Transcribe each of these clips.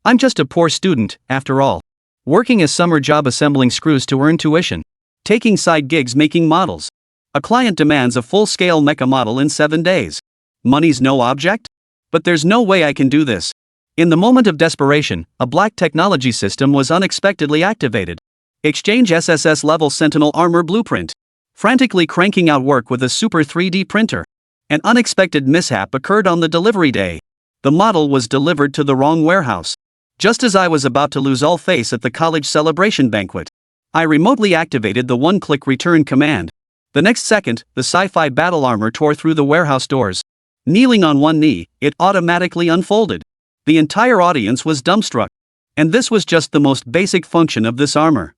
I'm just a poor student, after all. Working a summer job assembling screws to earn tuition. Taking side gigs making models. A client demands a full-scale mecha model in 7 days. Money's no object? But there's no way I can do this. In the moment of desperation, a black technology system was unexpectedly activated. Exchange SSS level Sentinel armor blueprint. Frantically cranking out work with a super 3D printer. An unexpected mishap occurred on the delivery day. The model was delivered to the wrong warehouse. Just as I was about to lose all face at the college celebration banquet, I remotely activated the one-click return command. The next second, the sci-fi battle armor tore through the warehouse doors. Kneeling on one knee, it automatically unfolded. The entire audience was dumbstruck. And this was just the most basic function of this armor.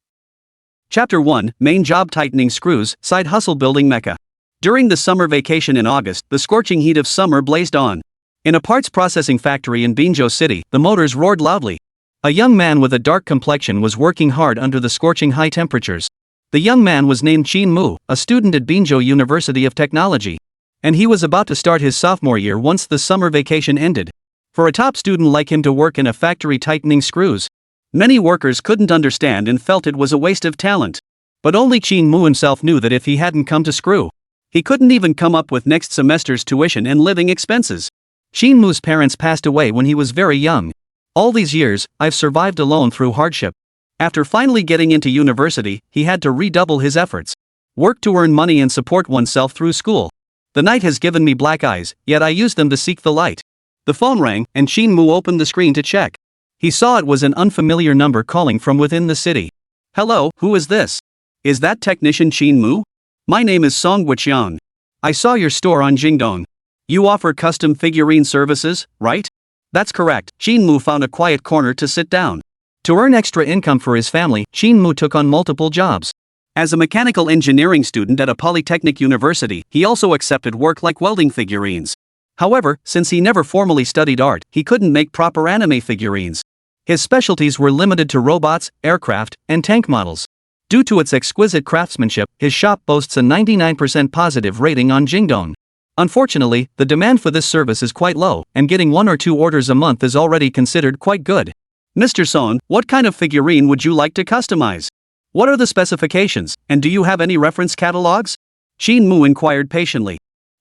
Chapter 1, Main Job Tightening Screws, Side Hustle Building Mecha. During the summer vacation in August, the scorching heat of summer blazed on. In a parts processing factory in Binzhou City, the motors roared loudly. A young man with a dark complexion was working hard under the scorching high temperatures. The young man was named Qin Mu, a student at Binzhou University of Technology. And he was about to start his sophomore year once the summer vacation ended. For a top student like him to work in a factory tightening screws, many workers couldn't understand and felt it was a waste of talent. But only Qin Mu himself knew that if he hadn't come to screw, he couldn't even come up with next semester's tuition and living expenses. Qin Mu's parents passed away when he was very young. All these years, I've survived alone through hardship. After finally getting into university, he had to redouble his efforts. Work to earn money and support oneself through school. The night has given me black eyes, yet I use them to seek the light. The phone rang, and Qin Mu opened the screen to check. He saw it was an unfamiliar number calling from within the city. Hello, who is this? Is that technician Qin Mu? My name is Song Guoqiang. I saw your store on Jingdong. You offer custom figurine services, right? That's correct. Qin Mu found a quiet corner to sit down. To earn extra income for his family, Qin Mu took on multiple jobs. As a mechanical engineering student at a polytechnic university, he also accepted work like welding figurines. However, since he never formally studied art, he couldn't make proper anime figurines. His specialties were limited to robots, aircraft, and tank models. Due to its exquisite craftsmanship, his shop boasts a 99% positive rating on Jingdong. Unfortunately, the demand for this service is quite low, and getting 1 or 2 orders a month is already considered quite good. Mr. Song, what kind of figurine would you like to customize? What are the specifications, and do you have any reference catalogs? Qin Mu inquired patiently.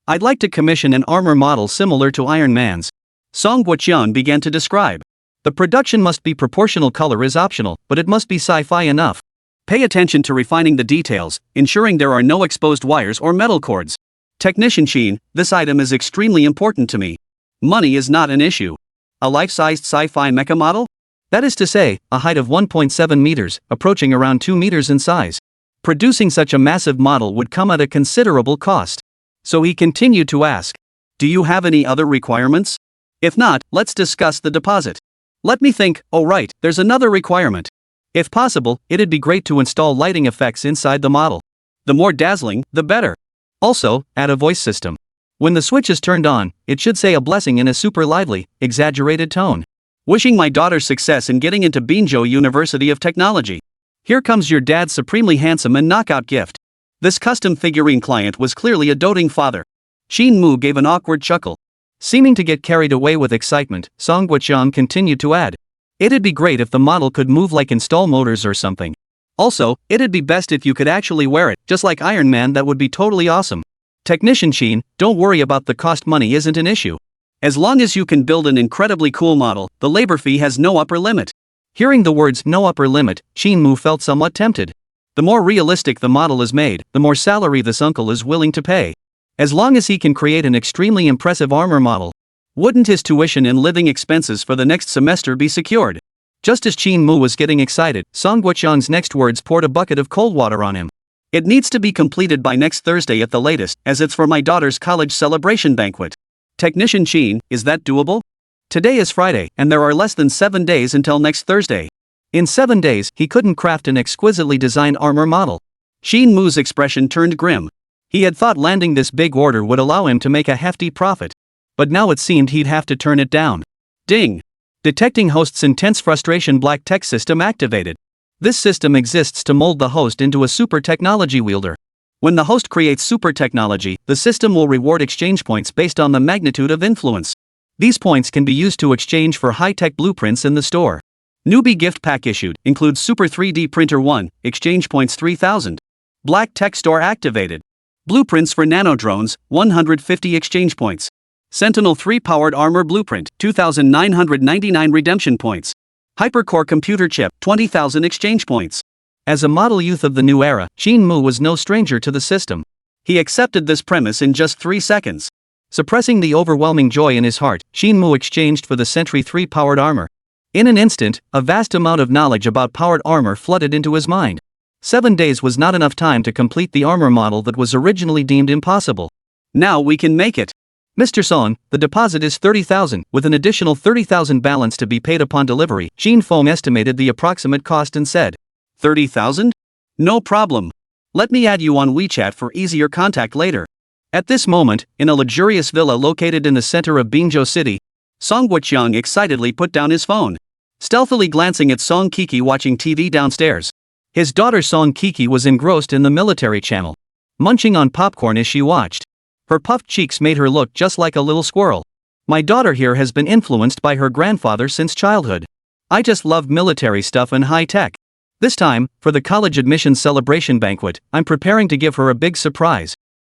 I'd like to commission an armor model similar to Iron Man's. Song Guoqiang began to describe. The production must be proportional, color is optional, but it must be sci-fi enough. Pay attention to refining the details, ensuring there are no exposed wires or metal cords. Technician Qin, this item is extremely important to me. Money is not an issue. A life-sized sci-fi mecha model? That is to say, a height of 1.7 meters, approaching around 2 meters in size. Producing such a massive model would come at a considerable cost. So he continued to ask, do you have any other requirements? If not, let's discuss the deposit. Let me think. Oh right, there's another requirement. If possible, it'd be great to install lighting effects inside the model. The more dazzling, the better. Also, add a voice system. When the switch is turned on, it should say a blessing in a super lively, exaggerated tone. Wishing my daughter success in getting into Binzhou University of Technology. Here comes your dad's supremely handsome and knockout gift. This custom figurine client was clearly a doting father. Qin Mu gave an awkward chuckle. Seeming to get carried away with excitement, Song Guoqiang continued to add. It'd be great if the model could move like install motors or something. Also, it'd be best if you could actually wear it, just like Iron Man. That would be totally awesome. Technician Qin, don't worry about the cost, money isn't an issue. As long as you can build an incredibly cool model, the labor fee has no upper limit. Hearing the words no upper limit, Qin Mu felt somewhat tempted. The more realistic the model is made, the more salary this uncle is willing to pay. As long as he can create an extremely impressive armor model, wouldn't his tuition and living expenses for the next semester be secured? Just as Qin Mu was getting excited, Song Guoqiang's next words poured a bucket of cold water on him. It needs to be completed by next Thursday at the latest, as it's for my daughter's college celebration banquet. Technician Qin, is that doable? Today is Friday, and there are less than 7 days until next Thursday. In 7 days, he couldn't craft an exquisitely designed armor model. Qin Mu's expression turned grim. He had thought landing this big order would allow him to make a hefty profit. But now it seemed he'd have to turn it down. Ding! Detecting host's intense frustration, black tech system activated. This system exists to mold the host into a super technology wielder. When the host creates super technology, the system will reward exchange points based on the magnitude of influence. These points can be used to exchange for high-tech blueprints in the store. Newbie gift pack issued includes Super 3D Printer 1, exchange points 3000. Black Tech Store activated. Blueprints for nano drones, 150 exchange points. Sentinel 3 powered armor blueprint, 2999 redemption points. Hypercore computer chip, 20,000 exchange points. As a model youth of the new era, Qin Mu was no stranger to the system. He accepted this premise in just 3 seconds. Suppressing the overwhelming joy in his heart, Qin Mu exchanged for the Sentry 3 powered armor. In an instant, a vast amount of knowledge about powered armor flooded into his mind. 7 days was not enough time to complete the armor model that was originally deemed impossible. Now we can make it. Mr. Song, the deposit is 30,000, with an additional 30,000 balance to be paid upon delivery. Qin Feng estimated the approximate cost and said, 30,000? No problem. Let me add you on WeChat for easier contact later. At this moment, in a luxurious villa located in the center of Binzhou City, Song Guoqiang excitedly put down his phone, stealthily glancing at Song Keke watching TV downstairs. His daughter Song Keke was engrossed in the military channel, munching on popcorn as she watched. Her puffed cheeks made her look just like a little squirrel. My daughter here has been influenced by her grandfather since childhood. I just love military stuff and high tech. This time, for the college admissions celebration banquet, I'm preparing to give her a big surprise.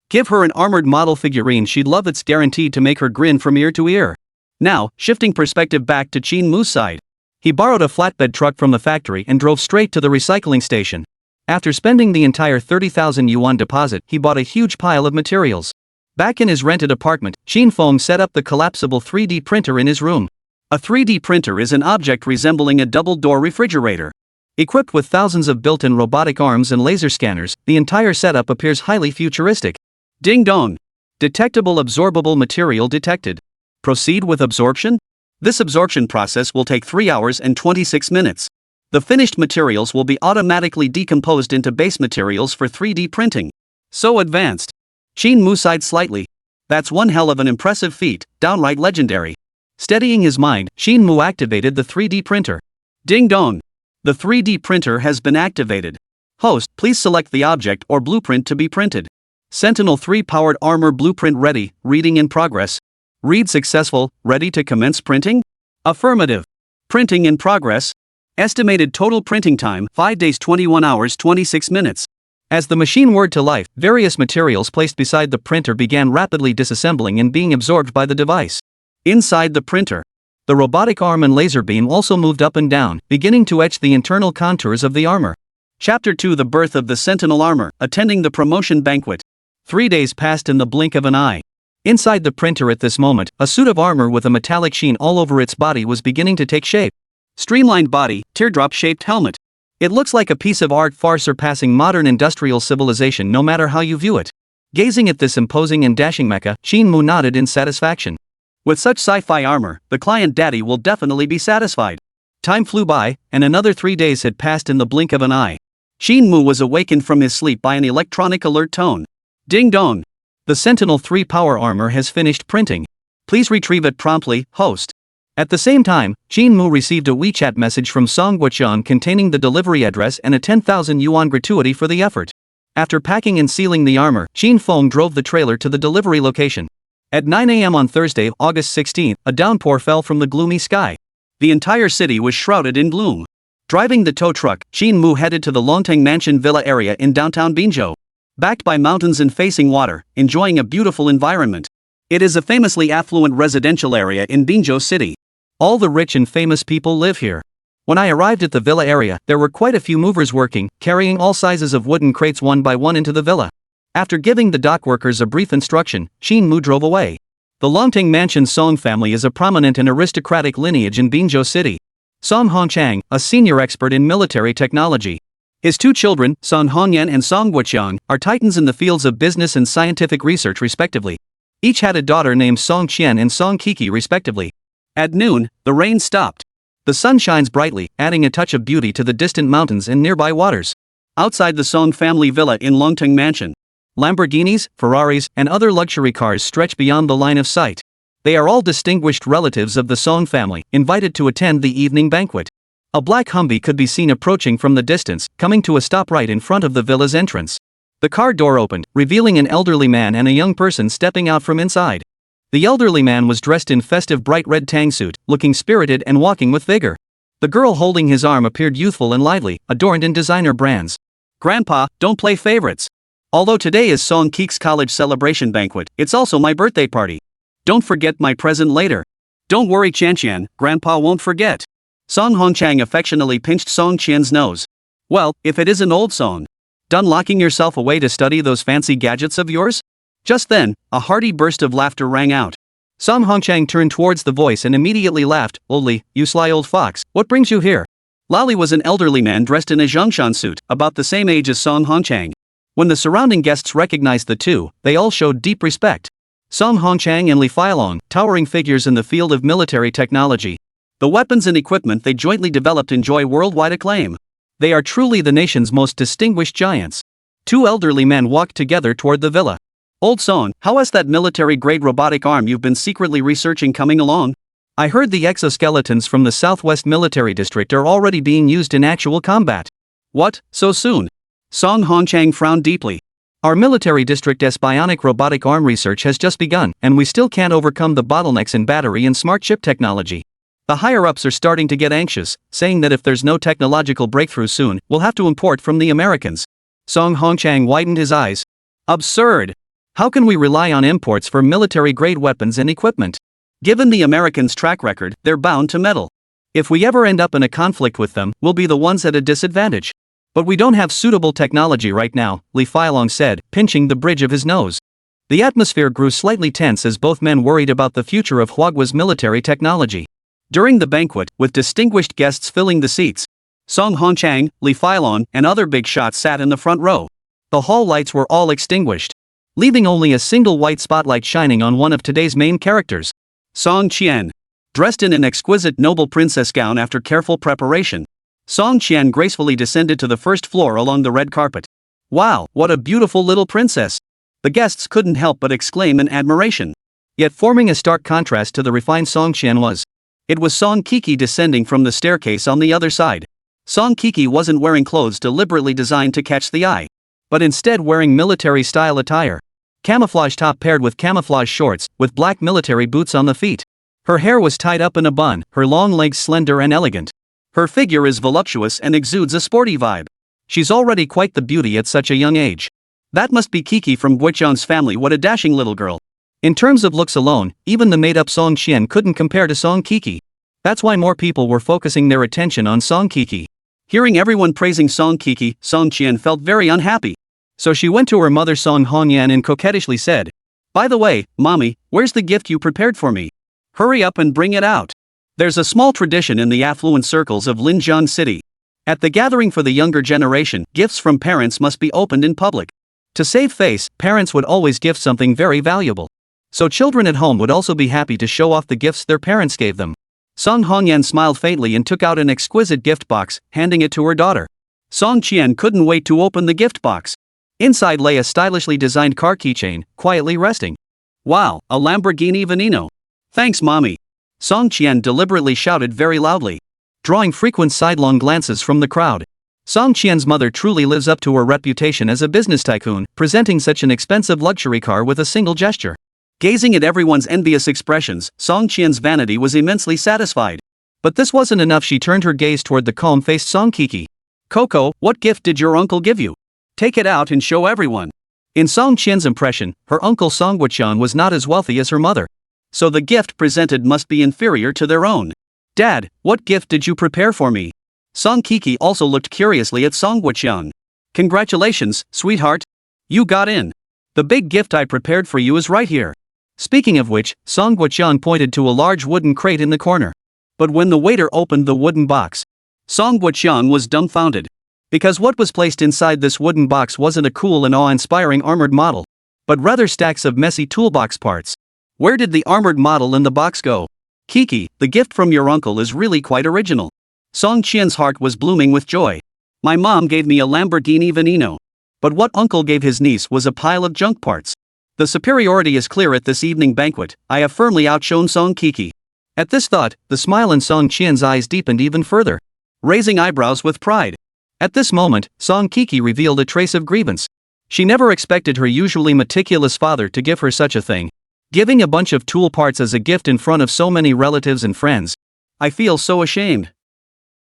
Give her an armored model figurine she'd love. It's guaranteed to make her grin from ear to ear. Now, shifting perspective back to Qin Mu's side. He borrowed a flatbed truck from the factory and drove straight to the recycling station. After spending the entire 30,000 yuan deposit, he bought a huge pile of materials. Back in his rented apartment, Qin Feng set up the collapsible 3D printer in his room. A 3D printer is an object resembling a double-door refrigerator. Equipped with thousands of built-in robotic arms and laser scanners, the entire setup appears highly futuristic. Ding dong! Detectable absorbable material detected. Proceed with absorption? This absorption process will take 3 hours and 26 minutes. The finished materials will be automatically decomposed into base materials for 3D printing. So advanced. Qin Mu sighed slightly. That's one hell of an impressive feat, downright legendary. Steadying his mind, Qin Mu activated the 3D printer. Ding dong! The 3D printer has been activated. Host, please select the object or blueprint to be printed. Sentinel 3 powered armor blueprint ready, reading in progress. Read successful, ready to commence printing? Affirmative. Printing in progress. Estimated total printing time, 5 days 21 hours 26 minutes. As the machine whirred to life, various materials placed beside the printer began rapidly disassembling and being absorbed by the device. Inside the printer, the robotic arm and laser beam also moved up and down, beginning to etch the internal contours of the armor. Chapter 2: The birth of the Sentinel armor, attending the promotion banquet. 3 days passed in the blink of an eye. Inside the printer at this moment, a suit of armor with a metallic sheen all over its body was beginning to take shape. Streamlined body, teardrop-shaped helmet. It looks like a piece of art far surpassing modern industrial civilization no matter how you view it. Gazing at this imposing and dashing mecha, Qin Mu nodded in satisfaction. With such sci-fi armor, the client daddy will definitely be satisfied. Time flew by, and another 3 days had passed in the blink of an eye. Qin Mu was awakened from his sleep by an electronic alert tone. Ding dong! The Sentinel 3 power armor has finished printing. Please retrieve it promptly, host. At the same time, Qin Mu received a WeChat message from Song Guoqiang containing the delivery address and a 10,000 yuan gratuity for the effort. After packing and sealing the armor, Qin Feng drove the trailer to the delivery location. At 9 a.m. on Thursday, August 16, a downpour fell from the gloomy sky. The entire city was shrouded in gloom. Driving the tow truck, Qin Mu headed to the Longteng Mansion Villa area in downtown Binzhou. Backed by mountains and facing water, enjoying a beautiful environment. It is a famously affluent residential area in Binzhou City. All the rich and famous people live here. When I arrived at the villa area, there were quite a few movers working, carrying all sizes of wooden crates one by one into the villa. After giving the dock workers a brief instruction, Qin Mu drove away. The Longteng Mansion Song family is a prominent and aristocratic lineage in Binzhou City. Song Hongqiang, a senior expert in military technology. His 2 children, Song Hongyan and Song Guoqiang, are titans in the fields of business and scientific research respectively. Each had a daughter named Song Qian and Song Keke respectively. At noon, the rain stopped. The sun shines brightly, adding a touch of beauty to the distant mountains and nearby waters. Outside the Song family villa in Longteng Mansion, Lamborghinis, Ferraris, and other luxury cars stretch beyond the line of sight. They are all distinguished relatives of the Song family, invited to attend the evening banquet. A black Humvee could be seen approaching from the distance, coming to a stop right in front of the villa's entrance. The car door opened, revealing an elderly man and a young person stepping out from inside. The elderly man was dressed in festive bright red tang suit, looking spirited and walking with vigor. The girl holding his arm appeared youthful and lively, adorned in designer brands. Grandpa, don't play favorites. Although today is Song Keke's college celebration banquet, it's also my birthday party. Don't forget my present later. Don't worry Qian, Grandpa won't forget. Song Hongqiang affectionately pinched Song Qian's nose. Well, if it isn't old Song. Done locking yourself away to study those fancy gadgets of yours? Just then, a hearty burst of laughter rang out. Song Hongqiang turned towards the voice and immediately laughed. Oldly, you sly old fox, what brings you here? Lali was an elderly man dressed in a zhongshan suit, about the same age as Song Hongqiang. When the surrounding guests recognized the two, they all showed deep respect. Song Hongqiang and Li Feilong, towering figures in the field of military technology. The weapons and equipment they jointly developed enjoy worldwide acclaim. They are truly the nation's most distinguished giants. Two elderly men walked together toward the villa. Old Song, how has that military-grade robotic arm you've been secretly researching coming along? I heard the exoskeletons from the Southwest Military District are already being used in actual combat. What, so soon? Song Hongqiang frowned deeply. Our military district's bionic robotic arm research has just begun, and we still can't overcome the bottlenecks in battery and smart chip technology. The higher-ups are starting to get anxious, saying that if there's no technological breakthrough soon, we'll have to import from the Americans. Song Hongqiang widened his eyes. Absurd! How can we rely on imports for military-grade weapons and equipment? Given the Americans' track record, they're bound to meddle. If we ever end up in a conflict with them, we'll be the ones at a disadvantage. But we don't have suitable technology right now, Li Feilong said, pinching the bridge of his nose. The atmosphere grew slightly tense as both men worried about the future of Huagua's military technology. During the banquet, with distinguished guests filling the seats, Song Hongqiang, Li Feilong, and other big shots sat in the front row. The hall lights were all extinguished, leaving only a single white spotlight shining on one of today's main characters. Song Qian. Dressed in an exquisite noble princess gown after careful preparation, Song Qian gracefully descended to the first floor along the red carpet. Wow, what a beautiful little princess! The guests couldn't help but exclaim in admiration. Yet forming a stark contrast to the refined Song Qian was Song Keke descending from the staircase on the other side. Song Keke wasn't wearing clothes deliberately designed to catch the eye, but instead wearing military-style attire. Camouflage top paired with camouflage shorts, with black military boots on the feet. Her hair was tied up in a bun, her long legs slender and elegant. Her figure is voluptuous and exudes a sporty vibe. She's already quite the beauty at such a young age. That must be Keke from Guoqiang's family. What a dashing little girl. In terms of looks alone, even the made-up Song Qian couldn't compare to Song Keke. That's why more people were focusing their attention on Song Keke. Hearing everyone praising Song Keke, Song Qian felt very unhappy. So she went to her mother Song Hongyan and coquettishly said, "By the way, Mommy, where's the gift you prepared for me? Hurry up and bring it out." There's a small tradition in the affluent circles of Linjiang City. At the gathering for the younger generation, gifts from parents must be opened in public. To save face, parents would always gift something very valuable. So children at home would also be happy to show off the gifts their parents gave them. Song Hongyan smiled faintly and took out an exquisite gift box, handing it to her daughter. Song Qian couldn't wait to open the gift box. Inside lay a stylishly designed car keychain, quietly resting. Wow, a Lamborghini Veneno. Thanks, Mommy. Song Qian deliberately shouted very loudly, drawing frequent sidelong glances from the crowd. Song Qian's mother truly lives up to her reputation as a business tycoon, presenting such an expensive luxury car with a single gesture. Gazing at everyone's envious expressions, Song Qian's vanity was immensely satisfied. But this wasn't enough. She turned her gaze toward the calm-faced Song Keke. "Coco, what gift did your uncle give you? Take it out and show everyone." In Song Qian's impression, her uncle Song Guoqiang was not as wealthy as her mother. So the gift presented must be inferior to their own. "Dad, what gift did you prepare for me?" Song Keke also looked curiously at Song Guoqiang. "Congratulations, sweetheart. You got in. The big gift I prepared for you is right here." Speaking of which, Song Guoqiang pointed to a large wooden crate in the corner. But when the waiter opened the wooden box, Song Guoqiang was dumbfounded. Because what was placed inside this wooden box wasn't a cool and awe-inspiring armored model, but rather stacks of messy toolbox parts. Where did the armored model in the box go? "Keke, the gift from your uncle is really quite original." Song Qian's heart was blooming with joy. "My mom gave me a Lamborghini Veneno. But what uncle gave his niece was a pile of junk parts. The superiority is clear at this evening banquet. I have firmly outshone Song Keke." At this thought, the smile in Song Qian's eyes deepened even further, raising eyebrows with pride. At this moment, Song Keke revealed a trace of grievance. She never expected her usually meticulous father to give her such a thing. Giving a bunch of tool parts as a gift in front of so many relatives and friends. I feel so ashamed.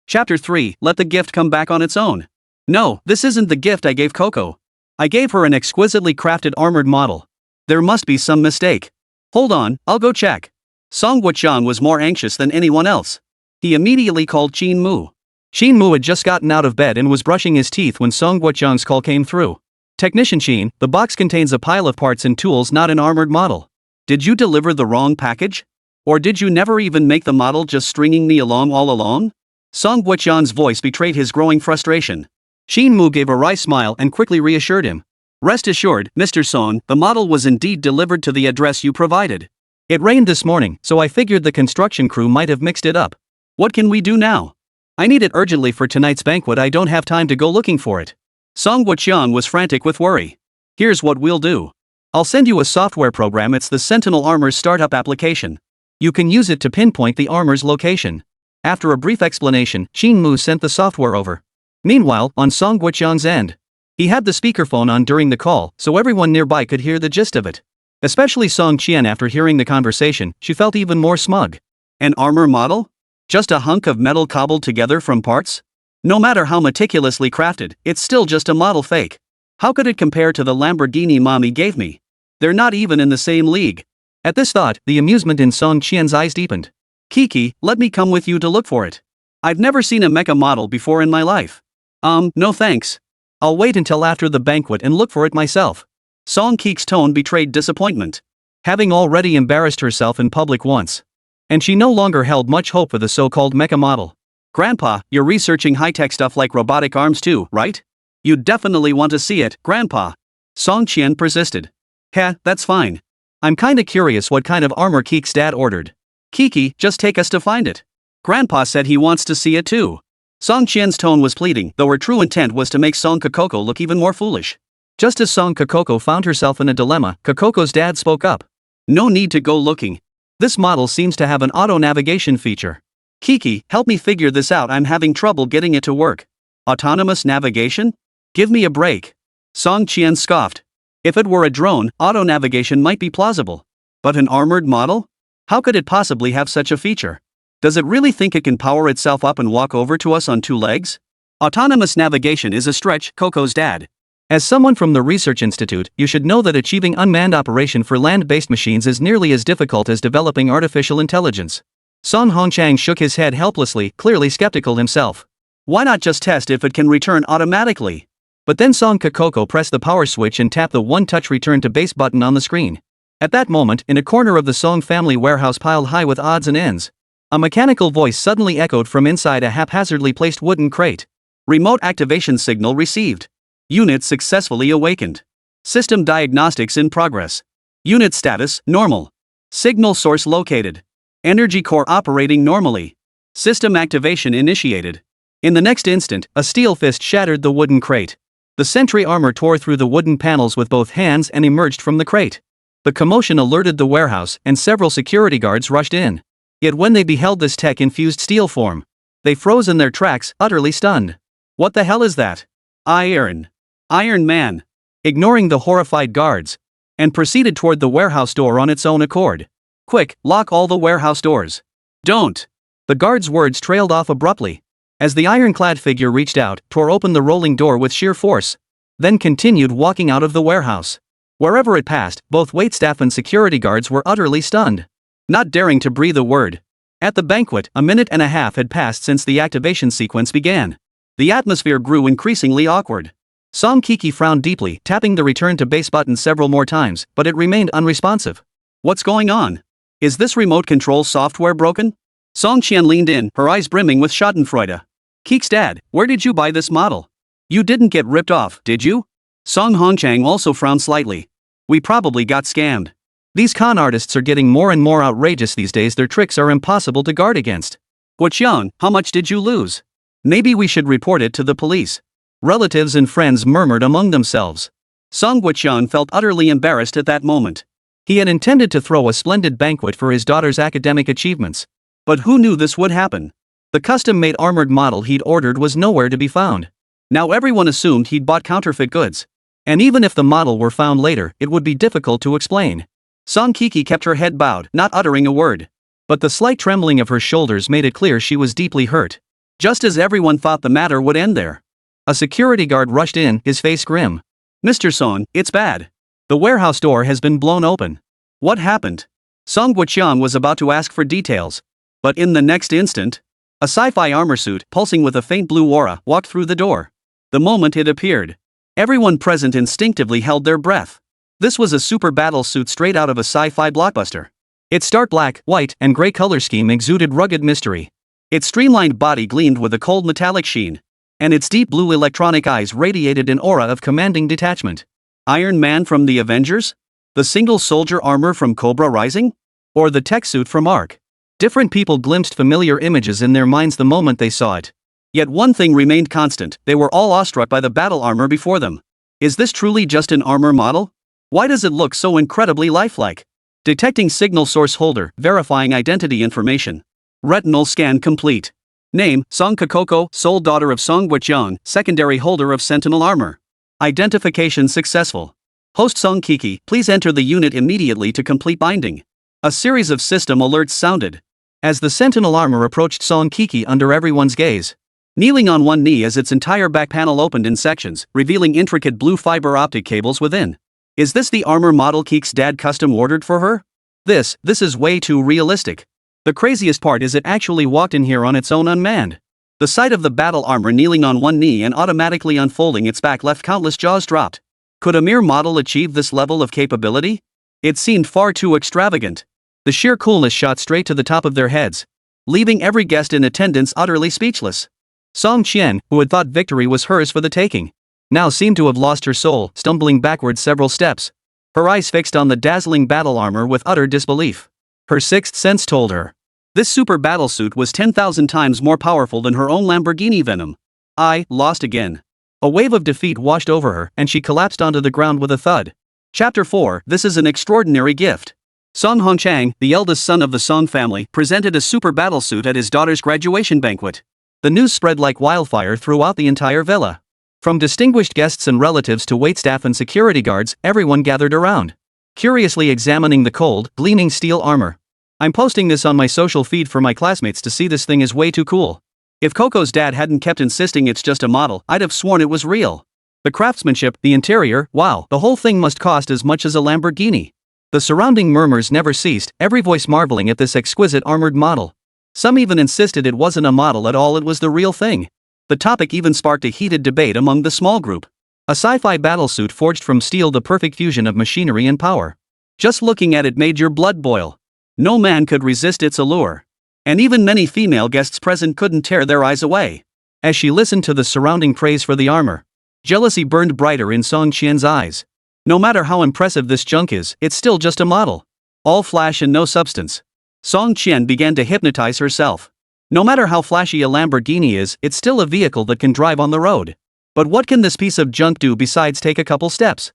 Chapter 3, Let the gift come back on its own. No, this isn't the gift I gave Coco. I gave her an exquisitely crafted armored model. There must be some mistake. Hold on, I'll go check. Song Guoqiang was more anxious than anyone else. He immediately called Qin Mu. Qin Mu had just gotten out of bed and was brushing his teeth when Song Guoqiang's call came through. Technician Qin, the box contains a pile of parts and tools, not an armored model. Did you deliver the wrong package? Or did you never even make the model, just stringing me along all along? Song Guoqiang's voice betrayed his growing frustration. Qin Mu gave a wry smile and quickly reassured him. Rest assured, Mr. Song, the model was indeed delivered to the address you provided. It rained this morning, so I figured the construction crew might have mixed it up. What can we do now? I need it urgently for tonight's banquet. I don't have time to go looking for it. Song Guoqiang was frantic with worry. Here's what we'll do. I'll send you a software program. It's the Sentinel Armor's startup application. You can use it to pinpoint the armor's location. After a brief explanation, Qin Mu sent the software over. Meanwhile, on Song Guoqiang's end, he had the speakerphone on during the call, so everyone nearby could hear the gist of it. Especially Song Qian. After hearing the conversation, she felt even more smug. An armor model? Just a hunk of metal cobbled together from parts? No matter how meticulously crafted, it's still just a model fake. How could it compare to the Lamborghini mommy gave me? They're not even in the same league. At this thought, the amusement in Song Qian's eyes deepened. Keke, let me come with you to look for it. I've never seen a mecha model before in my life. No thanks. I'll wait until after the banquet and look for it myself. Song Keke's tone betrayed disappointment. Having already embarrassed herself in public once, and she no longer held much hope for the so-called mecha model. Grandpa, you're researching high-tech stuff like robotic arms too, right? You'd definitely want to see it, Grandpa. Song Qian persisted. Heh, that's fine. I'm kinda curious what kind of armor Keke's dad ordered. Keke, just take us to find it. Grandpa said he wants to see it too. Song Qian's tone was pleading, though her true intent was to make Song Keke look even more foolish. Just as Song Keke found herself in a dilemma, Keke's dad spoke up. No need to go looking. This model seems to have an auto-navigation feature. Keke, help me figure this out. I'm having trouble getting it to work. Autonomous navigation? Give me a break. Song Qian scoffed. If it were a drone, auto-navigation might be plausible. But an armored model? How could it possibly have such a feature? Does it really think it can power itself up and walk over to us on two legs? Autonomous navigation is a stretch, Coco's dad. As someone from the Research Institute, you should know that achieving unmanned operation for land-based machines is nearly as difficult as developing artificial intelligence. Song Hongqiang shook his head helplessly, clearly skeptical himself. Why not just test if it can return automatically? But then Song Keke pressed the power switch and tapped the one-touch return to base button on the screen. At that moment, in a corner of the Song family warehouse piled high with odds and ends, a mechanical voice suddenly echoed from inside a haphazardly placed wooden crate. Remote activation signal received. Unit successfully awakened. System diagnostics in progress. Unit status, normal. Signal source located. Energy core operating normally. System activation initiated. In the next instant, a steel fist shattered the wooden crate. The sentry armor tore through the wooden panels with both hands and emerged from the crate. The commotion alerted the warehouse, and several security guards rushed in. Yet when they beheld this tech-infused steel form, they froze in their tracks, utterly stunned. What the hell is that? Iron Man. Ignoring the horrified guards, and proceeded toward the warehouse door on its own accord. Quick, lock all the warehouse doors. Don't. The guard's words trailed off abruptly, as the ironclad figure reached out, tore open the rolling door with sheer force, then continued walking out of the warehouse. Wherever it passed, both waitstaff and security guards were utterly stunned, not daring to breathe a word. At the banquet, a minute and a half had passed since the activation sequence began. The atmosphere grew increasingly awkward. Song Keke frowned deeply, tapping the return to base button several more times, but it remained unresponsive. What's going on? Is this remote control software broken? Song Qian leaned in, her eyes brimming with schadenfreude. Keke's dad, where did you buy this model? You didn't get ripped off, did you? Song Hongqiang also frowned slightly. We probably got scammed. These con artists are getting more and more outrageous these days. Their tricks are impossible to guard against. Guoqiang, how much did you lose? Maybe we should report it to the police. Relatives and friends murmured among themselves. Song Guoqiang felt utterly embarrassed at that moment. He had intended to throw a splendid banquet for his daughter's academic achievements. But who knew this would happen? The custom-made armored model he'd ordered was nowhere to be found. Now everyone assumed he'd bought counterfeit goods. And even if the model were found later, it would be difficult to explain. Song Keke kept her head bowed, not uttering a word. But the slight trembling of her shoulders made it clear she was deeply hurt. Just as everyone thought the matter would end there. A security guard rushed in, his face grim. "Mr. Song, it's bad. The warehouse door has been blown open." "What happened?" Song Guoqiang was about to ask for details. But in the next instant, a sci-fi armor suit, pulsing with a faint blue aura, walked through the door. The moment it appeared, everyone present instinctively held their breath. This was a super battle suit straight out of a sci-fi blockbuster. Its stark black, white, and gray color scheme exuded rugged mystery. Its streamlined body gleamed with a cold metallic sheen, and its deep blue electronic eyes radiated an aura of commanding detachment. Iron Man from the Avengers? The single soldier armor from Cobra Rising? Or the tech suit from Arc? Different people glimpsed familiar images in their minds the moment they saw it. Yet one thing remained constant: they were all awestruck by the battle armor before them. Is this truly just an armor model? Why does it look so incredibly lifelike? Detecting signal source holder, verifying identity information. Retinal scan complete. Name: Song Keke, sole daughter of Song Guoqiang, secondary holder of Sentinel armor. Identification successful. Host Song Keke, please enter the unit immediately to complete binding. A series of system alerts sounded. As the Sentinel armor approached Song Keke under everyone's gaze. Kneeling on one knee as its entire back panel opened in sections, revealing intricate blue fiber optic cables within. Is this the armor model Keke's dad custom ordered for her? This is way too realistic. The craziest part is it actually walked in here on its own unmanned. The sight of the battle armor kneeling on one knee and automatically unfolding its back left countless jaws dropped. Could a mere model achieve this level of capability? It seemed far too extravagant. The sheer coolness shot straight to the top of their heads, leaving every guest in attendance utterly speechless. Song Qian, who had thought victory was hers for the taking, now seemed to have lost her soul, stumbling backward several steps. Her eyes fixed on the dazzling battle armor with utter disbelief. Her sixth sense told her. This super battlesuit was 10,000 times more powerful than her own Lamborghini Venom. I lost again. A wave of defeat washed over her, and she collapsed onto the ground with a thud. Chapter 4. This is an extraordinary gift. Song Hongqiang, the eldest son of the Song family, presented a super battlesuit at his daughter's graduation banquet. The news spread like wildfire throughout the entire villa. From distinguished guests and relatives to waitstaff and security guards, everyone gathered around, curiously examining the cold, gleaming steel armor. I'm posting this on my social feed for my classmates to see. This thing is way too cool. If Coco's dad hadn't kept insisting it's just a model, I'd have sworn it was real. The craftsmanship, the interior, wow, the whole thing must cost as much as a Lamborghini. The surrounding murmurs never ceased, every voice marveling at this exquisite armored model. Some even insisted it wasn't a model at all, it was the real thing. The topic even sparked a heated debate among the small group. A sci-fi battlesuit forged from steel, the perfect fusion of machinery and power. Just looking at it made your blood boil. No man could resist its allure. And even many female guests present couldn't tear their eyes away. As she listened to the surrounding praise for the armor, jealousy burned brighter in Song Qian's eyes. No matter how impressive this junk is, it's still just a model. All flash and no substance. Song Qian began to hypnotize herself. No matter how flashy a Lamborghini is, it's still a vehicle that can drive on the road. But what can this piece of junk do besides take a couple steps?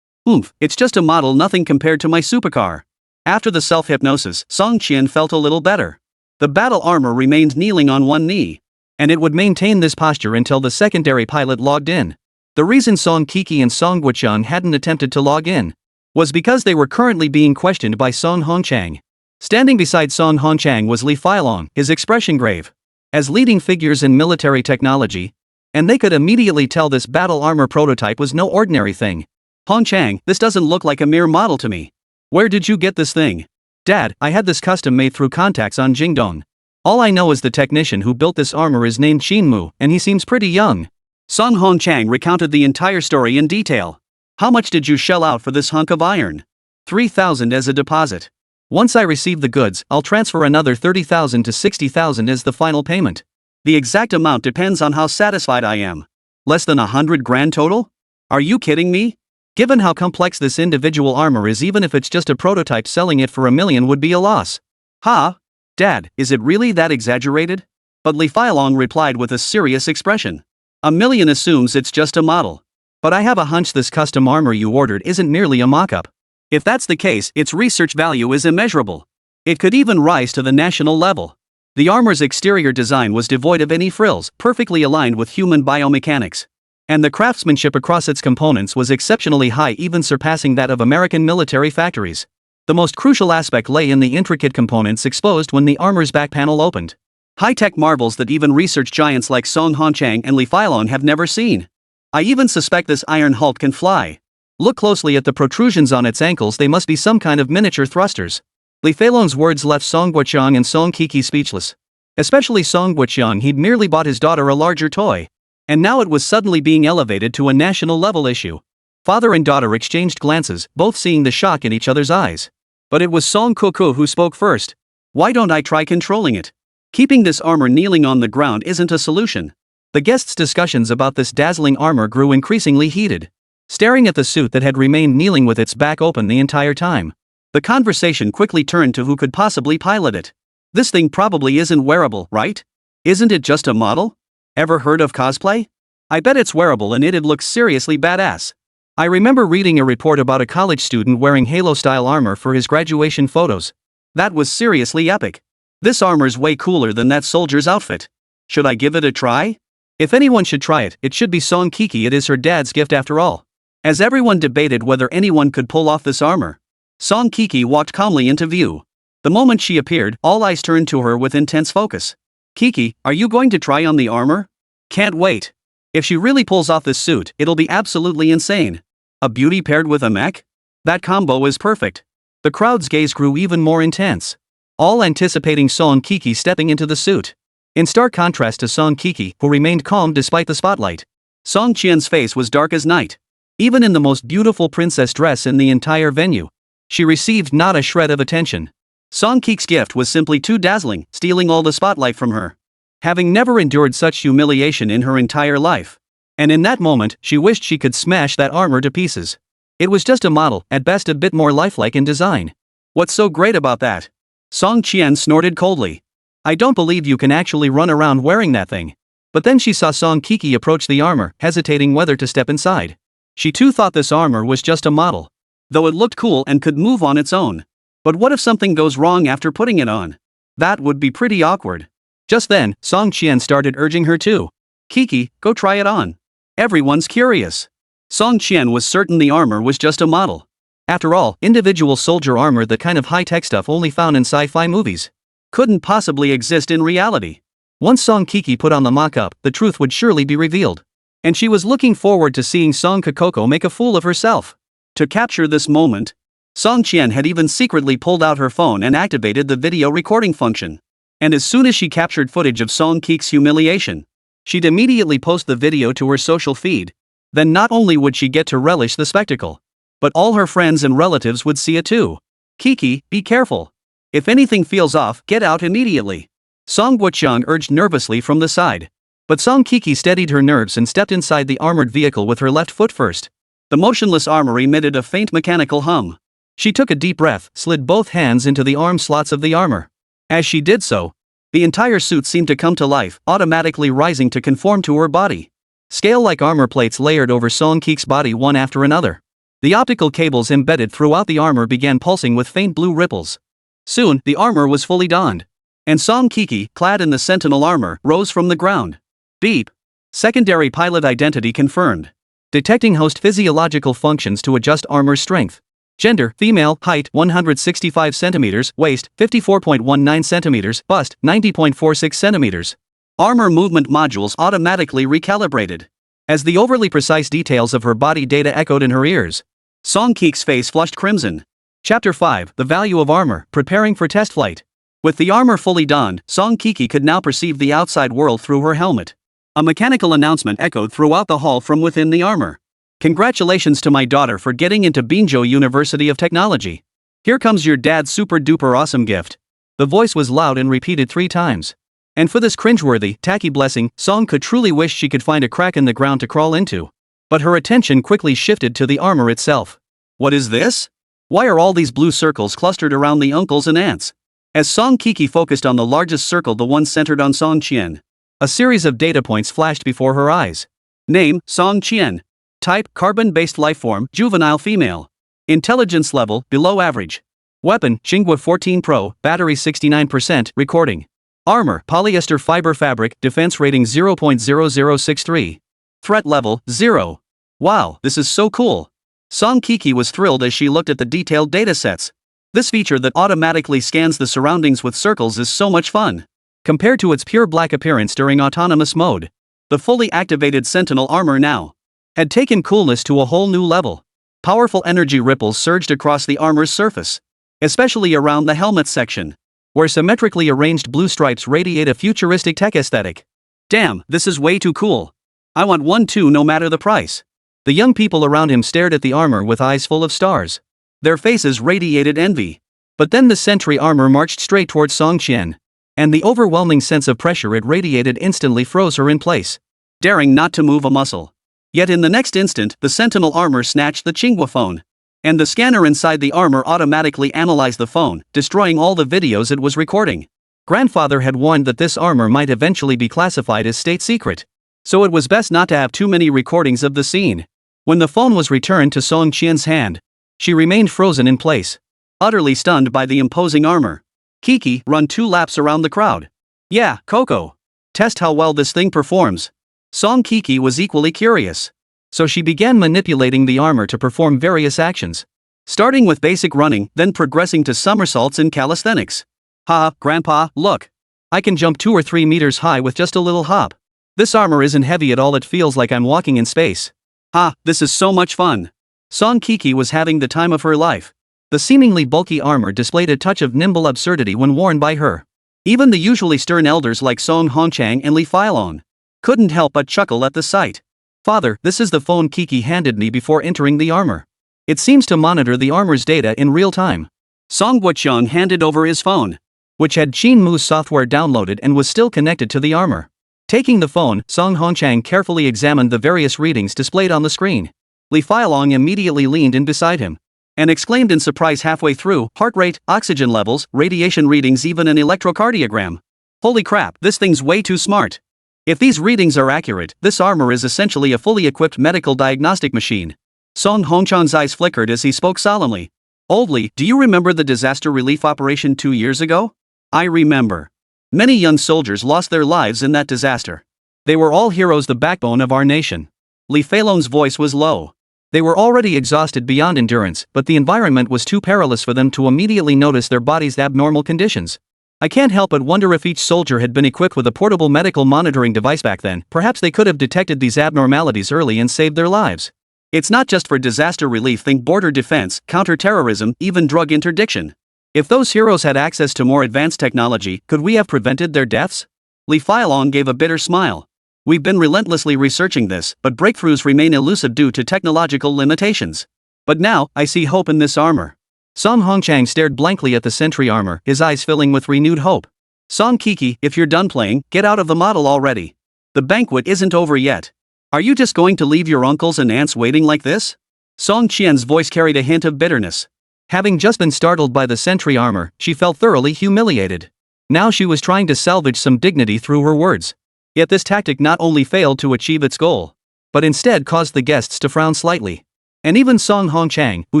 Oomph, it's just a model, nothing compared to my supercar. After the self-hypnosis, Song Qian felt a little better. The battle armor remained kneeling on one knee, and it would maintain this posture until the secondary pilot logged in. The reason Song Keke and Song Guoqiang hadn't attempted to log in was because they were currently being questioned by Song Hongqiang. Standing beside Song Hongqiang was Li Feilong, his expression grave. As leading figures in military technology, and they could immediately tell this battle armor prototype was no ordinary thing. Hongqiang, this doesn't look like a mere model to me. Where did you get this thing? Dad, I had this custom made through contacts on Jingdong. All I know is the technician who built this armor is named Qin Mu, and he seems pretty young. Song Hongqiang recounted the entire story in detail. How much did you shell out for this hunk of iron? 3,000 as a deposit. Once I receive the goods, I'll transfer another 30,000 to 60,000 as the final payment. The exact amount depends on how satisfied I am. Less than 100 grand total? Are you kidding me? Given how complex this individual armor is, even if it's just a prototype, selling it for $1 million would be a loss. Ha? Dad, is it really that exaggerated? But Li Feilong replied with a serious expression. $1 million assumes it's just a model. But I have a hunch this custom armor you ordered isn't merely a mock-up. If that's the case, its research value is immeasurable. It could even rise to the national level. The armor's exterior design was devoid of any frills, perfectly aligned with human biomechanics. And the craftsmanship across its components was exceptionally high, even surpassing that of American military factories. The most crucial aspect lay in the intricate components exposed when the armor's back panel opened. High-tech marvels that even research giants like Song Guoqiang and Li Feilong have never seen. I even suspect this Iron Hulk can fly. Look closely at the protrusions on its ankles, they must be some kind of miniature thrusters. Li Feilong's words left Song Guoqiang and Song Keke speechless. Especially Song Guoqiang, he'd merely bought his daughter a larger toy. And now it was suddenly being elevated to a national-level issue. Father and daughter exchanged glances, both seeing the shock in each other's eyes. But it was Song Keke who spoke first. Why don't I try controlling it? Keeping this armor kneeling on the ground isn't a solution. The guests' discussions about this dazzling armor grew increasingly heated. Staring at the suit that had remained kneeling with its back open the entire time, the conversation quickly turned to who could possibly pilot it. This thing probably isn't wearable, right? Isn't it just a model? Ever heard of cosplay? I bet it's wearable and it'd look seriously badass. I remember reading a report about a college student wearing Halo-style armor for his graduation photos. That was seriously epic. This armor's way cooler than that soldier's outfit. Should I give it a try? If anyone should try it, it should be Song Keke. It is her dad's gift after all. As everyone debated whether anyone could pull off this armor, Song Keke walked calmly into view. The moment she appeared, all eyes turned to her with intense focus. Keke, are you going to try on the armor? Can't wait. If she really pulls off this suit, it'll be absolutely insane. A beauty paired with a mech? That combo is perfect. The crowd's gaze grew even more intense, all anticipating Song Keke stepping into the suit. In stark contrast to Song Keke, who remained calm despite the spotlight, Song Qian's face was dark as night. Even in the most beautiful princess dress in the entire venue, she received not a shred of attention. Song Keke's gift was simply too dazzling, stealing all the spotlight from her. Having never endured such humiliation in her entire life. And in that moment, she wished she could smash that armor to pieces. It was just a model, at best a bit more lifelike in design. What's so great about that? Song Qian snorted coldly. I don't believe you can actually run around wearing that thing. But then she saw Song Keke approach the armor, hesitating whether to step inside. She too thought this armor was just a model, though it looked cool and could move on its own. But what if something goes wrong after putting it on? That would be pretty awkward. Just then, Song Qian started urging her to. Keke, go try it on. Everyone's curious. Song Qian was certain the armor was just a model. After all, individual soldier armor, the kind of high-tech stuff only found in sci-fi movies, couldn't possibly exist in reality. Once Song Keke put on the mock-up, the truth would surely be revealed. And she was looking forward to seeing Song Keke make a fool of herself. To capture this moment, Song Qian had even secretly pulled out her phone and activated the video recording function. And as soon as she captured footage of Song Keke's humiliation, she'd immediately post the video to her social feed. Then not only would she get to relish the spectacle, but all her friends and relatives would see it too. Keke, be careful. If anything feels off, get out immediately. Song Guoqiang urged nervously from the side. But Song Keke steadied her nerves and stepped inside the armored vehicle with her left foot first. The motionless armor emitted a faint mechanical hum. She took a deep breath, slid both hands into the arm slots of the armor. As she did so, the entire suit seemed to come to life, automatically rising to conform to her body. Scale-like armor plates layered over Song Keke's body one after another. The optical cables embedded throughout the armor began pulsing with faint blue ripples. Soon, the armor was fully donned. And Song Keke, clad in the Sentinel armor, rose from the ground. Beep. Secondary pilot identity confirmed. Detecting host physiological functions to adjust armor strength. Gender, female, height, 165 centimeters, waist, 54.19 centimeters, bust, 90.46 centimeters. Armor movement modules automatically recalibrated. As the overly precise details of her body data echoed in her ears, Song Keke's face flushed crimson. Chapter 5, The Value of Armor, Preparing for Test Flight. With the armor fully donned, Song Keke could now perceive the outside world through her helmet. A mechanical announcement echoed throughout the hall from within the armor. Congratulations to my daughter for getting into Binzhou University of Technology. Here comes your dad's super-duper awesome gift. The voice was loud and repeated 3 times. And for this cringeworthy, tacky blessing, Song could truly wish she could find a crack in the ground to crawl into. But her attention quickly shifted to the armor itself. What is this? Why are all these blue circles clustered around the uncles and aunts? As Song Keke focused on the largest circle, the one centered on Song Qian, a series of data points flashed before her eyes. Name, Song Qian. Type, carbon-based lifeform, juvenile female. Intelligence level, below average. Weapon, Xinghua 14 Pro, battery 69%, recording. Armor, polyester fiber fabric, defense rating 0.0063. Threat level, 0. Wow, this is so cool. Song Keke was thrilled as she looked at the detailed datasets. This feature that automatically scans the surroundings with circles is so much fun. Compared to its pure black appearance during autonomous mode, the fully activated Sentinel armor now had taken coolness to a whole new level. Powerful energy ripples surged across the armor's surface, especially around the helmet section, where symmetrically arranged blue stripes radiate a futuristic tech aesthetic. Damn, this is way too cool. I want one too, no matter the price. The young people around him stared at the armor with eyes full of stars. Their faces radiated envy. But then the sentry armor marched straight towards Song Qian, and the overwhelming sense of pressure it radiated instantly froze her in place, daring not to move a muscle. Yet in the next instant, the Sentinel armor snatched the Qinghua phone, and the scanner inside the armor automatically analyzed the phone, destroying all the videos it was recording. Grandfather had warned that this armor might eventually be classified as state secret, so it was best not to have too many recordings of the scene. When the phone was returned to Song Qian's hand, she remained frozen in place, utterly stunned by the imposing armor. Keke, run 2 laps around the crowd. Yeah, Coco. Test how well this thing performs. Song Keke was equally curious, so she began manipulating the armor to perform various actions, starting with basic running, then progressing to somersaults and calisthenics. Ha, Grandpa, look. I can jump 2 or 3 meters high with just a little hop. This armor isn't heavy at all, it feels like I'm walking in space. Ha, this is so much fun. Song Keke was having the time of her life. The seemingly bulky armor displayed a touch of nimble absurdity when worn by her. Even the usually stern elders like Song Guoqiang and Li Feilong couldn't help but chuckle at the sight. Father, this is the phone Keke handed me before entering the armor. It seems to monitor the armor's data in real time. Song Guoqiang handed over his phone, which had Qin Mu's software downloaded and was still connected to the armor. Taking the phone, Song Guoqiang carefully examined the various readings displayed on the screen. Li Feilong immediately leaned in beside him and exclaimed in surprise halfway through: heart rate, oxygen levels, radiation readings, even an electrocardiogram. Holy crap, this thing's way too smart. If these readings are accurate, this armor is essentially a fully equipped medical diagnostic machine. Song Guoqiang's eyes flickered as he spoke solemnly. Old Li, do you remember the disaster relief operation 2 years ago? I remember. Many young soldiers lost their lives in that disaster. They were all heroes, the backbone of our nation. Li Feilong's voice was low. They were already exhausted beyond endurance, but the environment was too perilous for them to immediately notice their body's abnormal conditions. I can't help but wonder if each soldier had been equipped with a portable medical monitoring device back then. Perhaps they could have detected these abnormalities early and saved their lives. It's not just for disaster relief, think border defense, counter-terrorism, even drug interdiction. If those heroes had access to more advanced technology, could we have prevented their deaths? Li Feilong gave a bitter smile. We've been relentlessly researching this, but breakthroughs remain elusive due to technological limitations. But now, I see hope in this armor. Song Guoqiang stared blankly at the sentry armor, his eyes filling with renewed hope. Song Keke, if you're done playing, get out of the model already. The banquet isn't over yet. Are you just going to leave your uncles and aunts waiting like this? Song Qian's voice carried a hint of bitterness. Having just been startled by the sentry armor, she felt thoroughly humiliated. Now she was trying to salvage some dignity through her words. Yet this tactic not only failed to achieve its goal, but instead caused the guests to frown slightly. And even Song Guoqiang, who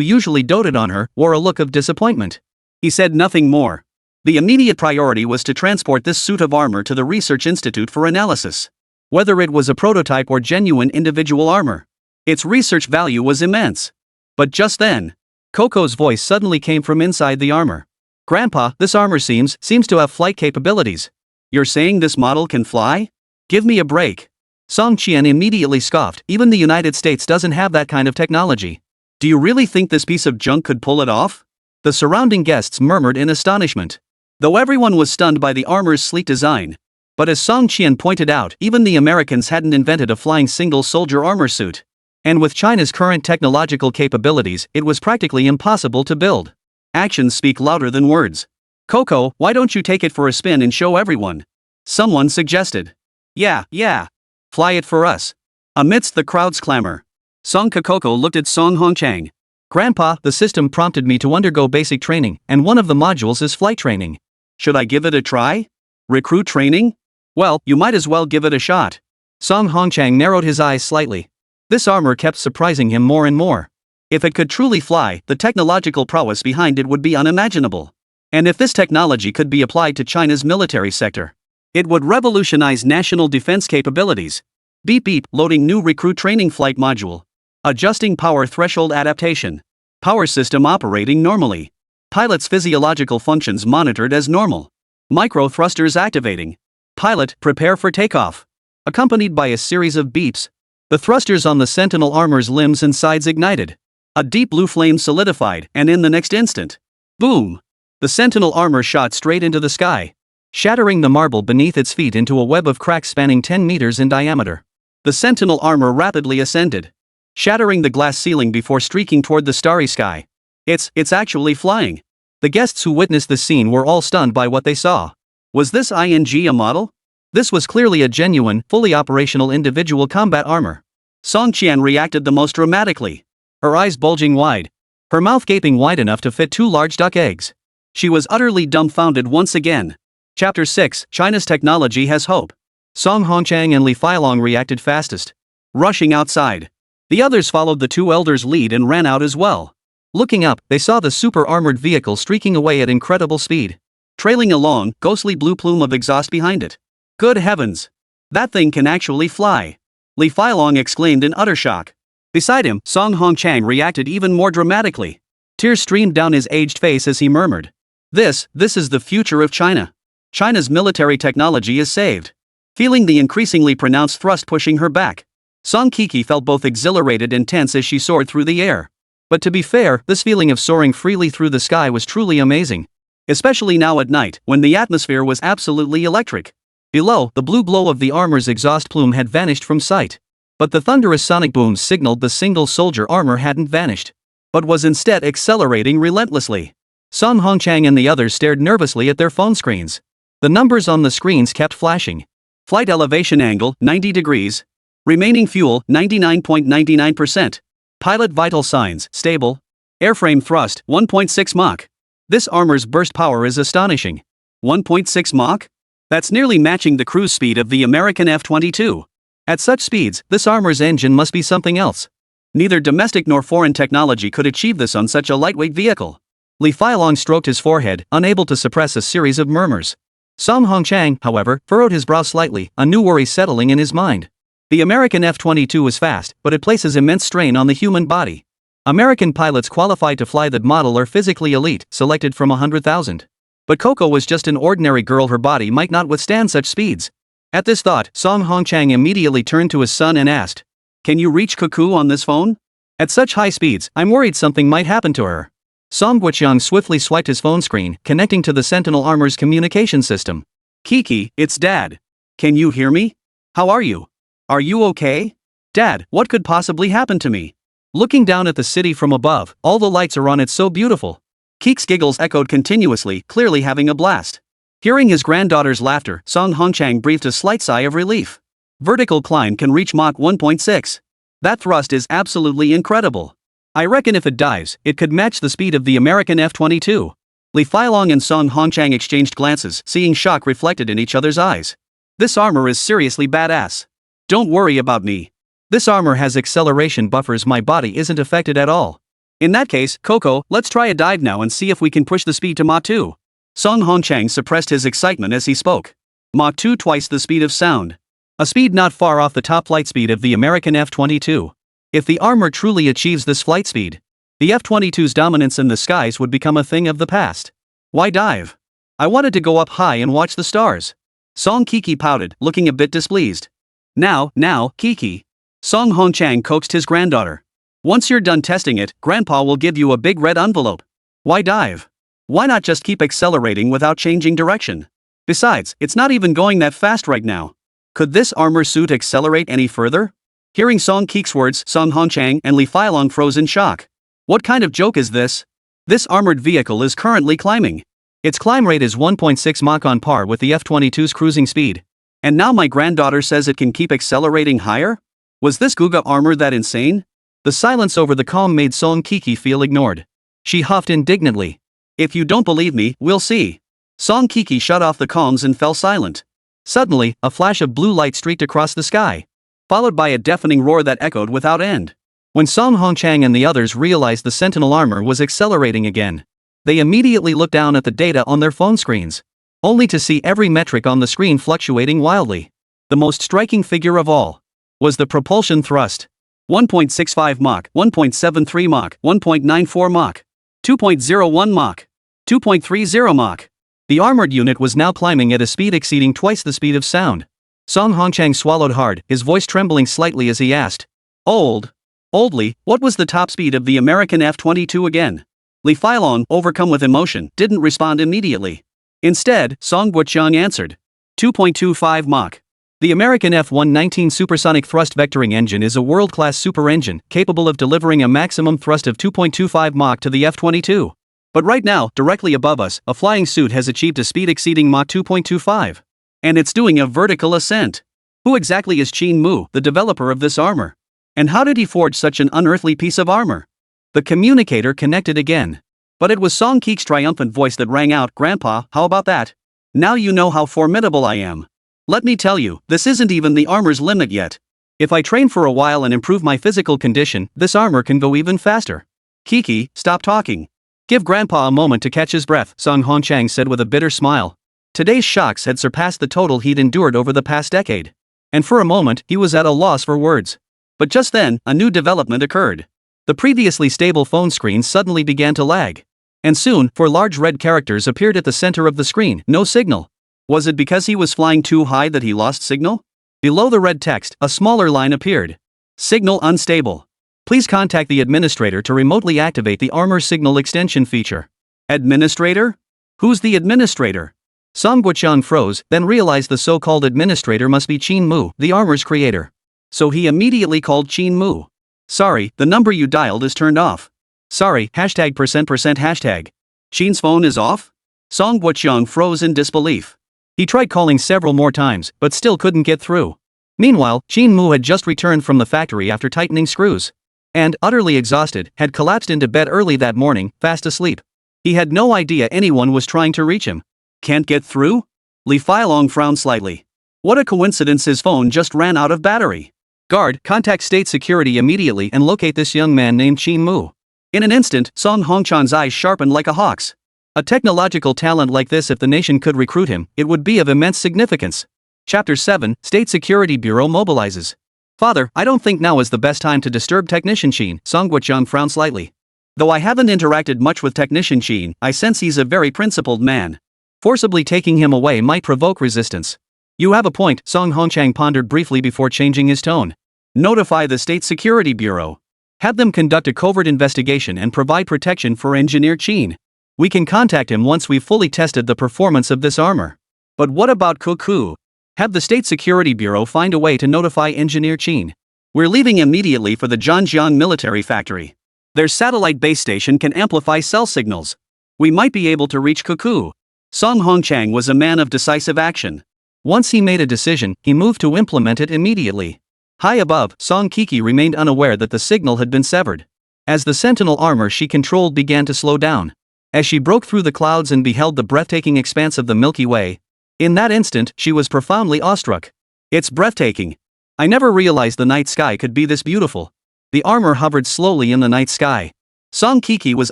usually doted on her, wore a look of disappointment. He said nothing more. The immediate priority was to transport this suit of armor to the Research Institute for analysis. Whether it was a prototype or genuine individual armor, its research value was immense. But just then, Coco's voice suddenly came from inside the armor. Grandpa, this armor seems to have flight capabilities. You're saying this model can fly? Give me a break. Song Qian immediately scoffed. Even the United States doesn't have that kind of technology. Do you really think this piece of junk could pull it off? The surrounding guests murmured in astonishment, though everyone was stunned by the armor's sleek design. But as Song Qian pointed out, even the Americans hadn't invented a flying single-soldier armor suit. And with China's current technological capabilities, it was practically impossible to build. Actions speak louder than words. Coco, why don't you take it for a spin and show everyone? Someone suggested. Yeah. Fly it for us. Amidst the crowd's clamor, Song Keke looked at Song Guoqiang. Grandpa, the system prompted me to undergo basic training, and one of the modules is flight training. Should I give it a try? Recruit training? Well, you might as well give it a shot. Song Guoqiang narrowed his eyes slightly. This armor kept surprising him more and more. If it could truly fly, the technological prowess behind it would be unimaginable. And if this technology could be applied to China's military sector, it would revolutionize national defense capabilities. Beep, loading new recruit training flight module. Adjusting power threshold adaptation. Power system operating normally. Pilot's physiological functions monitored as normal. Micro thrusters activating. Pilot, prepare for takeoff. Accompanied by a series of beeps. The thrusters on the Sentinel armor's limbs and sides ignited. A deep blue flame solidified, and in the next instant, boom! The Sentinel armor shot straight into the sky, shattering the marble beneath its feet into a web of cracks spanning 10 meters in diameter. The Sentinel armor rapidly ascended, shattering the glass ceiling before streaking toward the starry sky. It's actually flying. The guests who witnessed the scene were all stunned by what they saw. Was this a model? This was clearly a genuine, fully operational individual combat armor. Song Qian reacted the most dramatically. Her eyes bulging wide. Her mouth gaping wide enough to fit 2 large duck eggs. She was utterly dumbfounded once again. Chapter 6, China's Technology Has Hope. Song Guoqiang and Li Feilong reacted fastest, rushing outside. The others followed the 2 elders' lead and ran out as well. Looking up, they saw the super-armored vehicle streaking away at incredible speed, trailing a long, ghostly blue plume of exhaust behind it. Good heavens! That thing can actually fly! Li Feilong exclaimed in utter shock. Beside him, Song Guoqiang reacted even more dramatically. Tears streamed down his aged face as he murmured, This is the future of China. China's military technology is saved." Feeling the increasingly pronounced thrust pushing her back, Song Keke felt both exhilarated and tense as she soared through the air. But to be fair, this feeling of soaring freely through the sky was truly amazing. Especially now at night, when the atmosphere was absolutely electric. Below, the blue glow of the armor's exhaust plume had vanished from sight. But the thunderous sonic booms signaled the single soldier armor hadn't vanished, but was instead accelerating relentlessly. Song Guoqiang and the others stared nervously at their phone screens. The numbers on the screens kept flashing. Flight elevation angle, 90 degrees. Remaining fuel, 99.99%. Pilot vital signs, stable. Airframe thrust, 1.6 Mach. This armor's burst power is astonishing. 1.6 Mach? That's nearly matching the cruise speed of the American F-22. At such speeds, this armor's engine must be something else. Neither domestic nor foreign technology could achieve this on such a lightweight vehicle. Li Feilong stroked his forehead, unable to suppress a series of murmurs. Song Guoqiang, however, furrowed his brow slightly, a new worry settling in his mind. The American F-22 is fast, but it places immense strain on the human body. American pilots qualified to fly that model are physically elite, selected from 100,000. But Coco was just an ordinary girl, her body might not withstand such speeds. At this thought, Song Guoqiang immediately turned to his son and asked, "Can you reach Cuckoo on this phone? At such high speeds, I'm worried something might happen to her." Song Guoqiang swiftly swiped his phone screen, connecting to the Sentinel armor's communication system. "Keke, it's Dad. Can you hear me? How are you? Are you okay? Dad, what could possibly happen to me? Looking down at the city from above, all the lights are on, it's so beautiful." Keke's giggles echoed continuously, clearly having a blast. Hearing his granddaughter's laughter, Song Guoqiang breathed a slight sigh of relief. Vertical climb can reach Mach 1.6. That thrust is absolutely incredible. I reckon if it dives, it could match the speed of the American F-22. Li Feilong and Song Guoqiang exchanged glances, seeing shock reflected in each other's eyes. This armor is seriously badass. Don't worry about me. This armor has acceleration buffers, my body isn't affected at all. In that case, Coco, let's try a dive now and see if we can push the speed to Mach 2. Song Guoqiang suppressed his excitement as he spoke. Mach 2, twice the speed of sound. A speed not far off the top flight speed of the American F-22. If the armor truly achieves this flight speed, the F-22's dominance in the skies would become a thing of the past. Why dive? I wanted to go up high and watch the stars. Song Keke pouted, looking a bit displeased. Now, Keke. Song Guoqiang coaxed his granddaughter. Once you're done testing it, Grandpa will give you a big red envelope. Why dive? Why not just keep accelerating without changing direction? Besides, it's not even going that fast right now. Could this armor suit accelerate any further? Hearing Song Keke's words, Song Guoqiang and Li Feilong froze in shock. What kind of joke is this? This armored vehicle is currently climbing. Its climb rate is 1.6 Mach, on par with the F-22's cruising speed. And now my granddaughter says it can keep accelerating higher? Was this Guga armor that insane? The silence over the comm made Song Keke feel ignored. She huffed indignantly. "If you don't believe me, we'll see." Song Keke shut off the comms and fell silent. Suddenly, a flash of blue light streaked across the sky, followed by a deafening roar that echoed without end. When Song Guoqiang and the others realized the Sentinel armor was accelerating again, they immediately looked down at the data on their phone screens, only to see every metric on the screen fluctuating wildly. The most striking figure of all was the propulsion thrust. 1.65 Mach, 1.73 Mach, 1.94 Mach, 2.01 Mach. 2.30 Mach. The armored unit was now climbing at a speed exceeding twice the speed of sound. Song Guoqiang swallowed hard, his voice trembling slightly as he asked. Oldly, what was the top speed of the American F-22 again? Li Feilong, overcome with emotion, didn't respond immediately. Instead, Song Guoqiang answered. 2.25 Mach. The American F-119 supersonic thrust vectoring engine is a world-class super engine, capable of delivering a maximum thrust of 2.25 Mach to the F-22. But right now, directly above us, a flying suit has achieved a speed exceeding Mach 2.25. And it's doing a vertical ascent. Who exactly is Qin Mu, the developer of this armor? And how did he forge such an unearthly piece of armor? The communicator connected again. But it was Song Keke's triumphant voice that rang out, "Grandpa, how about that? Now you know how formidable I am. Let me tell you, this isn't even the armor's limit yet. If I train for a while and improve my physical condition, this armor can go even faster." "Keke, stop talking. Give Grandpa a moment to catch his breath," Song Guoqiang said with a bitter smile. Today's shocks had surpassed the total he'd endured over the past decade. And for a moment, he was at a loss for words. But just then, a new development occurred. The previously stable phone screen suddenly began to lag. And soon, 4 large red characters appeared at the center of the screen, no signal. Was it because he was flying too high that he lost signal? Below the red text, a smaller line appeared. Signal unstable. Please contact the administrator to remotely activate the armor signal extension feature. Administrator? Who's the administrator? Song Guoqiang froze, then realized the so-called administrator must be Qin Mu, the armor's creator. So he immediately called Qin Mu. "Sorry, the number you dialed is turned off." "Sorry, #%%#." Qin's phone is off? Song Guoqiang froze in disbelief. He tried calling several more times, but still couldn't get through. Meanwhile, Qin Mu had just returned from the factory after tightening screws. And, utterly exhausted, had collapsed into bed early that morning, fast asleep. He had no idea anyone was trying to reach him. "Can't get through?" Li Feilong frowned slightly. What a coincidence, his phone just ran out of battery. "Guard, contact state security immediately and locate this young man named Qin Mu." In an instant, Song Guoqiang's eyes sharpened like a hawk's. A technological talent like this, if the nation could recruit him, it would be of immense significance. Chapter 7, State Security Bureau mobilizes. "Father, I don't think now is the best time to disturb Technician Qin," Song Guoqiang frowned slightly. "Though I haven't interacted much with Technician Qin, I sense he's a very principled man. Forcibly taking him away might provoke resistance." "You have a point," Song Guoqiang pondered briefly before changing his tone. "Notify the State Security Bureau. Have them conduct a covert investigation and provide protection for Engineer Qin. We can contact him once we've fully tested the performance of this armor." "But what about Cuckoo?" "Have the State Security Bureau find a way to notify Engineer Qin. We're leaving immediately for the Zhangjiang military factory. Their satellite base station can amplify cell signals. We might be able to reach Cuckoo." Song Guoqiang was a man of decisive action. Once he made a decision, he moved to implement it immediately. High above, Song Keke remained unaware that the signal had been severed. As the Sentinel armor she controlled began to slow down. As she broke through the clouds and beheld the breathtaking expanse of the Milky Way. In that instant, she was profoundly awestruck. "It's breathtaking. I never realized the night sky could be this beautiful." The armor hovered slowly in the night sky. Song Keke was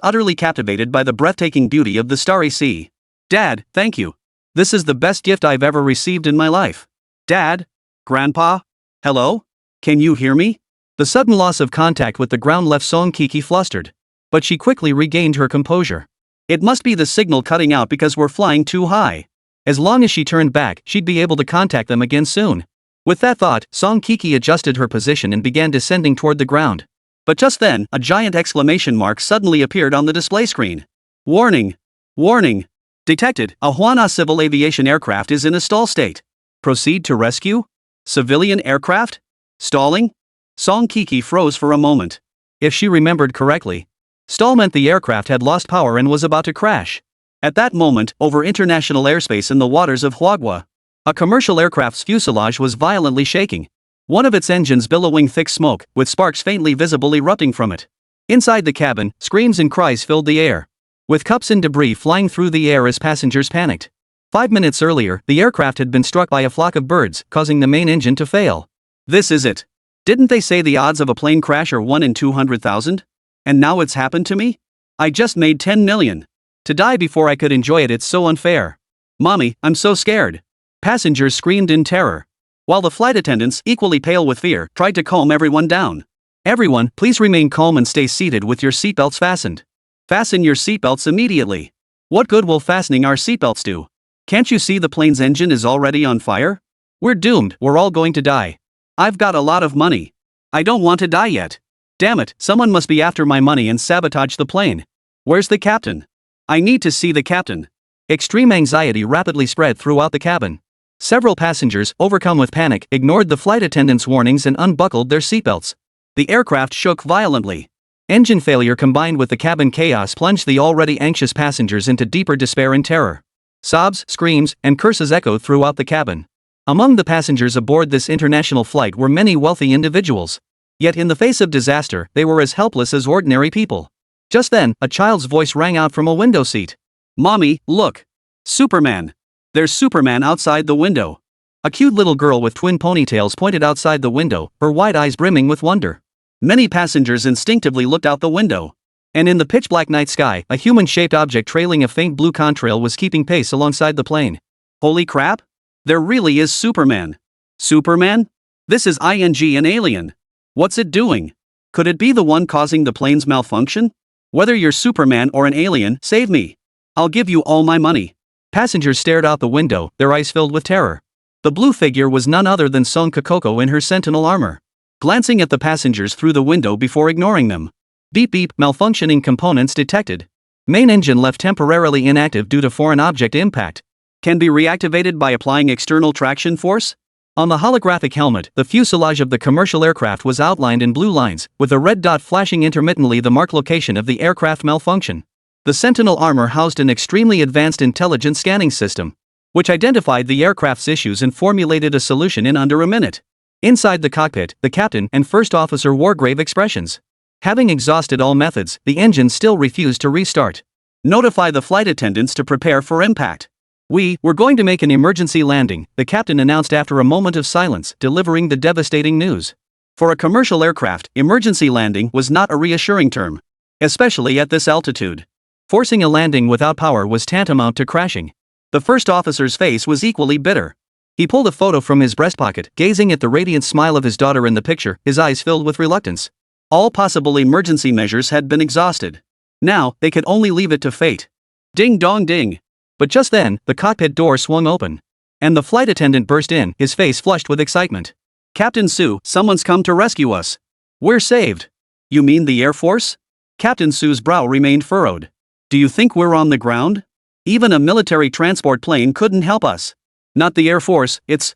utterly captivated by the breathtaking beauty of the starry sea. "Dad, thank you. This is the best gift I've ever received in my life." "Dad? Grandpa? Hello? Can you hear me?" The sudden loss of contact with the ground left Song Keke flustered. But she quickly regained her composure. "It must be the signal cutting out because we're flying too high. As long as she turned back, she'd be able to contact them again soon." With that thought, Song Keke adjusted her position and began descending toward the ground. But just then, a giant exclamation mark suddenly appeared on the display screen. "Warning! Warning! Detected, a Hwana civil aviation aircraft is in a stall state. Proceed to rescue? Civilian aircraft? Stalling?" Song Keke froze for a moment. If she remembered correctly, stall meant the aircraft had lost power and was about to crash. At that moment, over international airspace in the waters of Huaghua, a commercial aircraft's fuselage was violently shaking. One of its engines billowing thick smoke, with sparks faintly visible erupting from it. Inside the cabin, screams and cries filled the air, with cups and debris flying through the air as passengers panicked. 5 minutes earlier, the aircraft had been struck by a flock of birds, causing the main engine to fail. "This is it. Didn't they say the odds of a plane crash are 1 in 200,000? And now it's happened to me? I just made 10 million. To die before I could enjoy it, it's so unfair. Mommy, I'm so scared." Passengers screamed in terror, while the flight attendants, equally pale with fear, tried to calm everyone down. "Everyone, please remain calm and stay seated with your seatbelts fastened. Fasten your seatbelts immediately. What good will fastening our seatbelts do? Can't you see the plane's engine is already on fire? We're doomed, we're all going to die. I've got a lot of money. I don't want to die yet. Damn it, someone must be after my money and sabotage the plane. Where's the captain? I need to see the captain. Extreme anxiety rapidly spread throughout the cabin. Several passengers, overcome with panic, ignored the flight attendant's warnings and unbuckled their seatbelts. The aircraft shook violently. Engine failure combined with the cabin chaos plunged the already anxious passengers into deeper despair and terror. Sobs, screams, and curses echoed throughout the cabin. Among the passengers aboard this international flight were many wealthy individuals. Yet in the face of disaster, they were as helpless as ordinary people. Just then, a child's voice rang out from a window seat. Mommy, look! Superman! There's Superman outside the window. A cute little girl with twin ponytails pointed outside the window, her wide eyes brimming with wonder. Many passengers instinctively looked out the window. And in the pitch-black night sky, a human-shaped object trailing a faint blue contrail was keeping pace alongside the plane. Holy crap! There really is Superman. Superman? This is an alien. What's it doing? Could it be the one causing the plane's malfunction? Whether you're Superman or an alien, save me. I'll give you all my money. Passengers stared out the window, their eyes filled with terror. The blue figure was none other than Song Keke in her Sentinel armor. Glancing at the passengers through the window before ignoring them. Beep beep, malfunctioning components detected. Main engine left temporarily inactive due to foreign object impact. Can be reactivated by applying external traction force? On the holographic helmet, the fuselage of the commercial aircraft was outlined in blue lines, with a red dot flashing intermittently the marked location of the aircraft malfunction. The Sentinel armor housed an extremely advanced intelligent scanning system, which identified the aircraft's issues and formulated a solution in under a minute. Inside the cockpit, the captain and first officer wore grave expressions. Having exhausted all methods, the engine still refused to restart. Notify the flight attendants to prepare for impact. We're going to make an emergency landing, the captain announced after a moment of silence, delivering the devastating news. For a commercial aircraft, emergency landing was not a reassuring term. Especially at this altitude. Forcing a landing without power was tantamount to crashing. The first officer's face was equally bitter. He pulled a photo from his breast pocket, gazing at the radiant smile of his daughter in the picture, his eyes filled with reluctance. All possible emergency measures had been exhausted. Now, they could only leave it to fate. Ding dong ding. But just then, the cockpit door swung open. And the flight attendant burst in, his face flushed with excitement. Captain Su, someone's come to rescue us. We're saved. You mean the Air Force? Captain Su's brow remained furrowed. Do you think we're on the ground? Even a military transport plane couldn't help us. Not the Air Force, it's.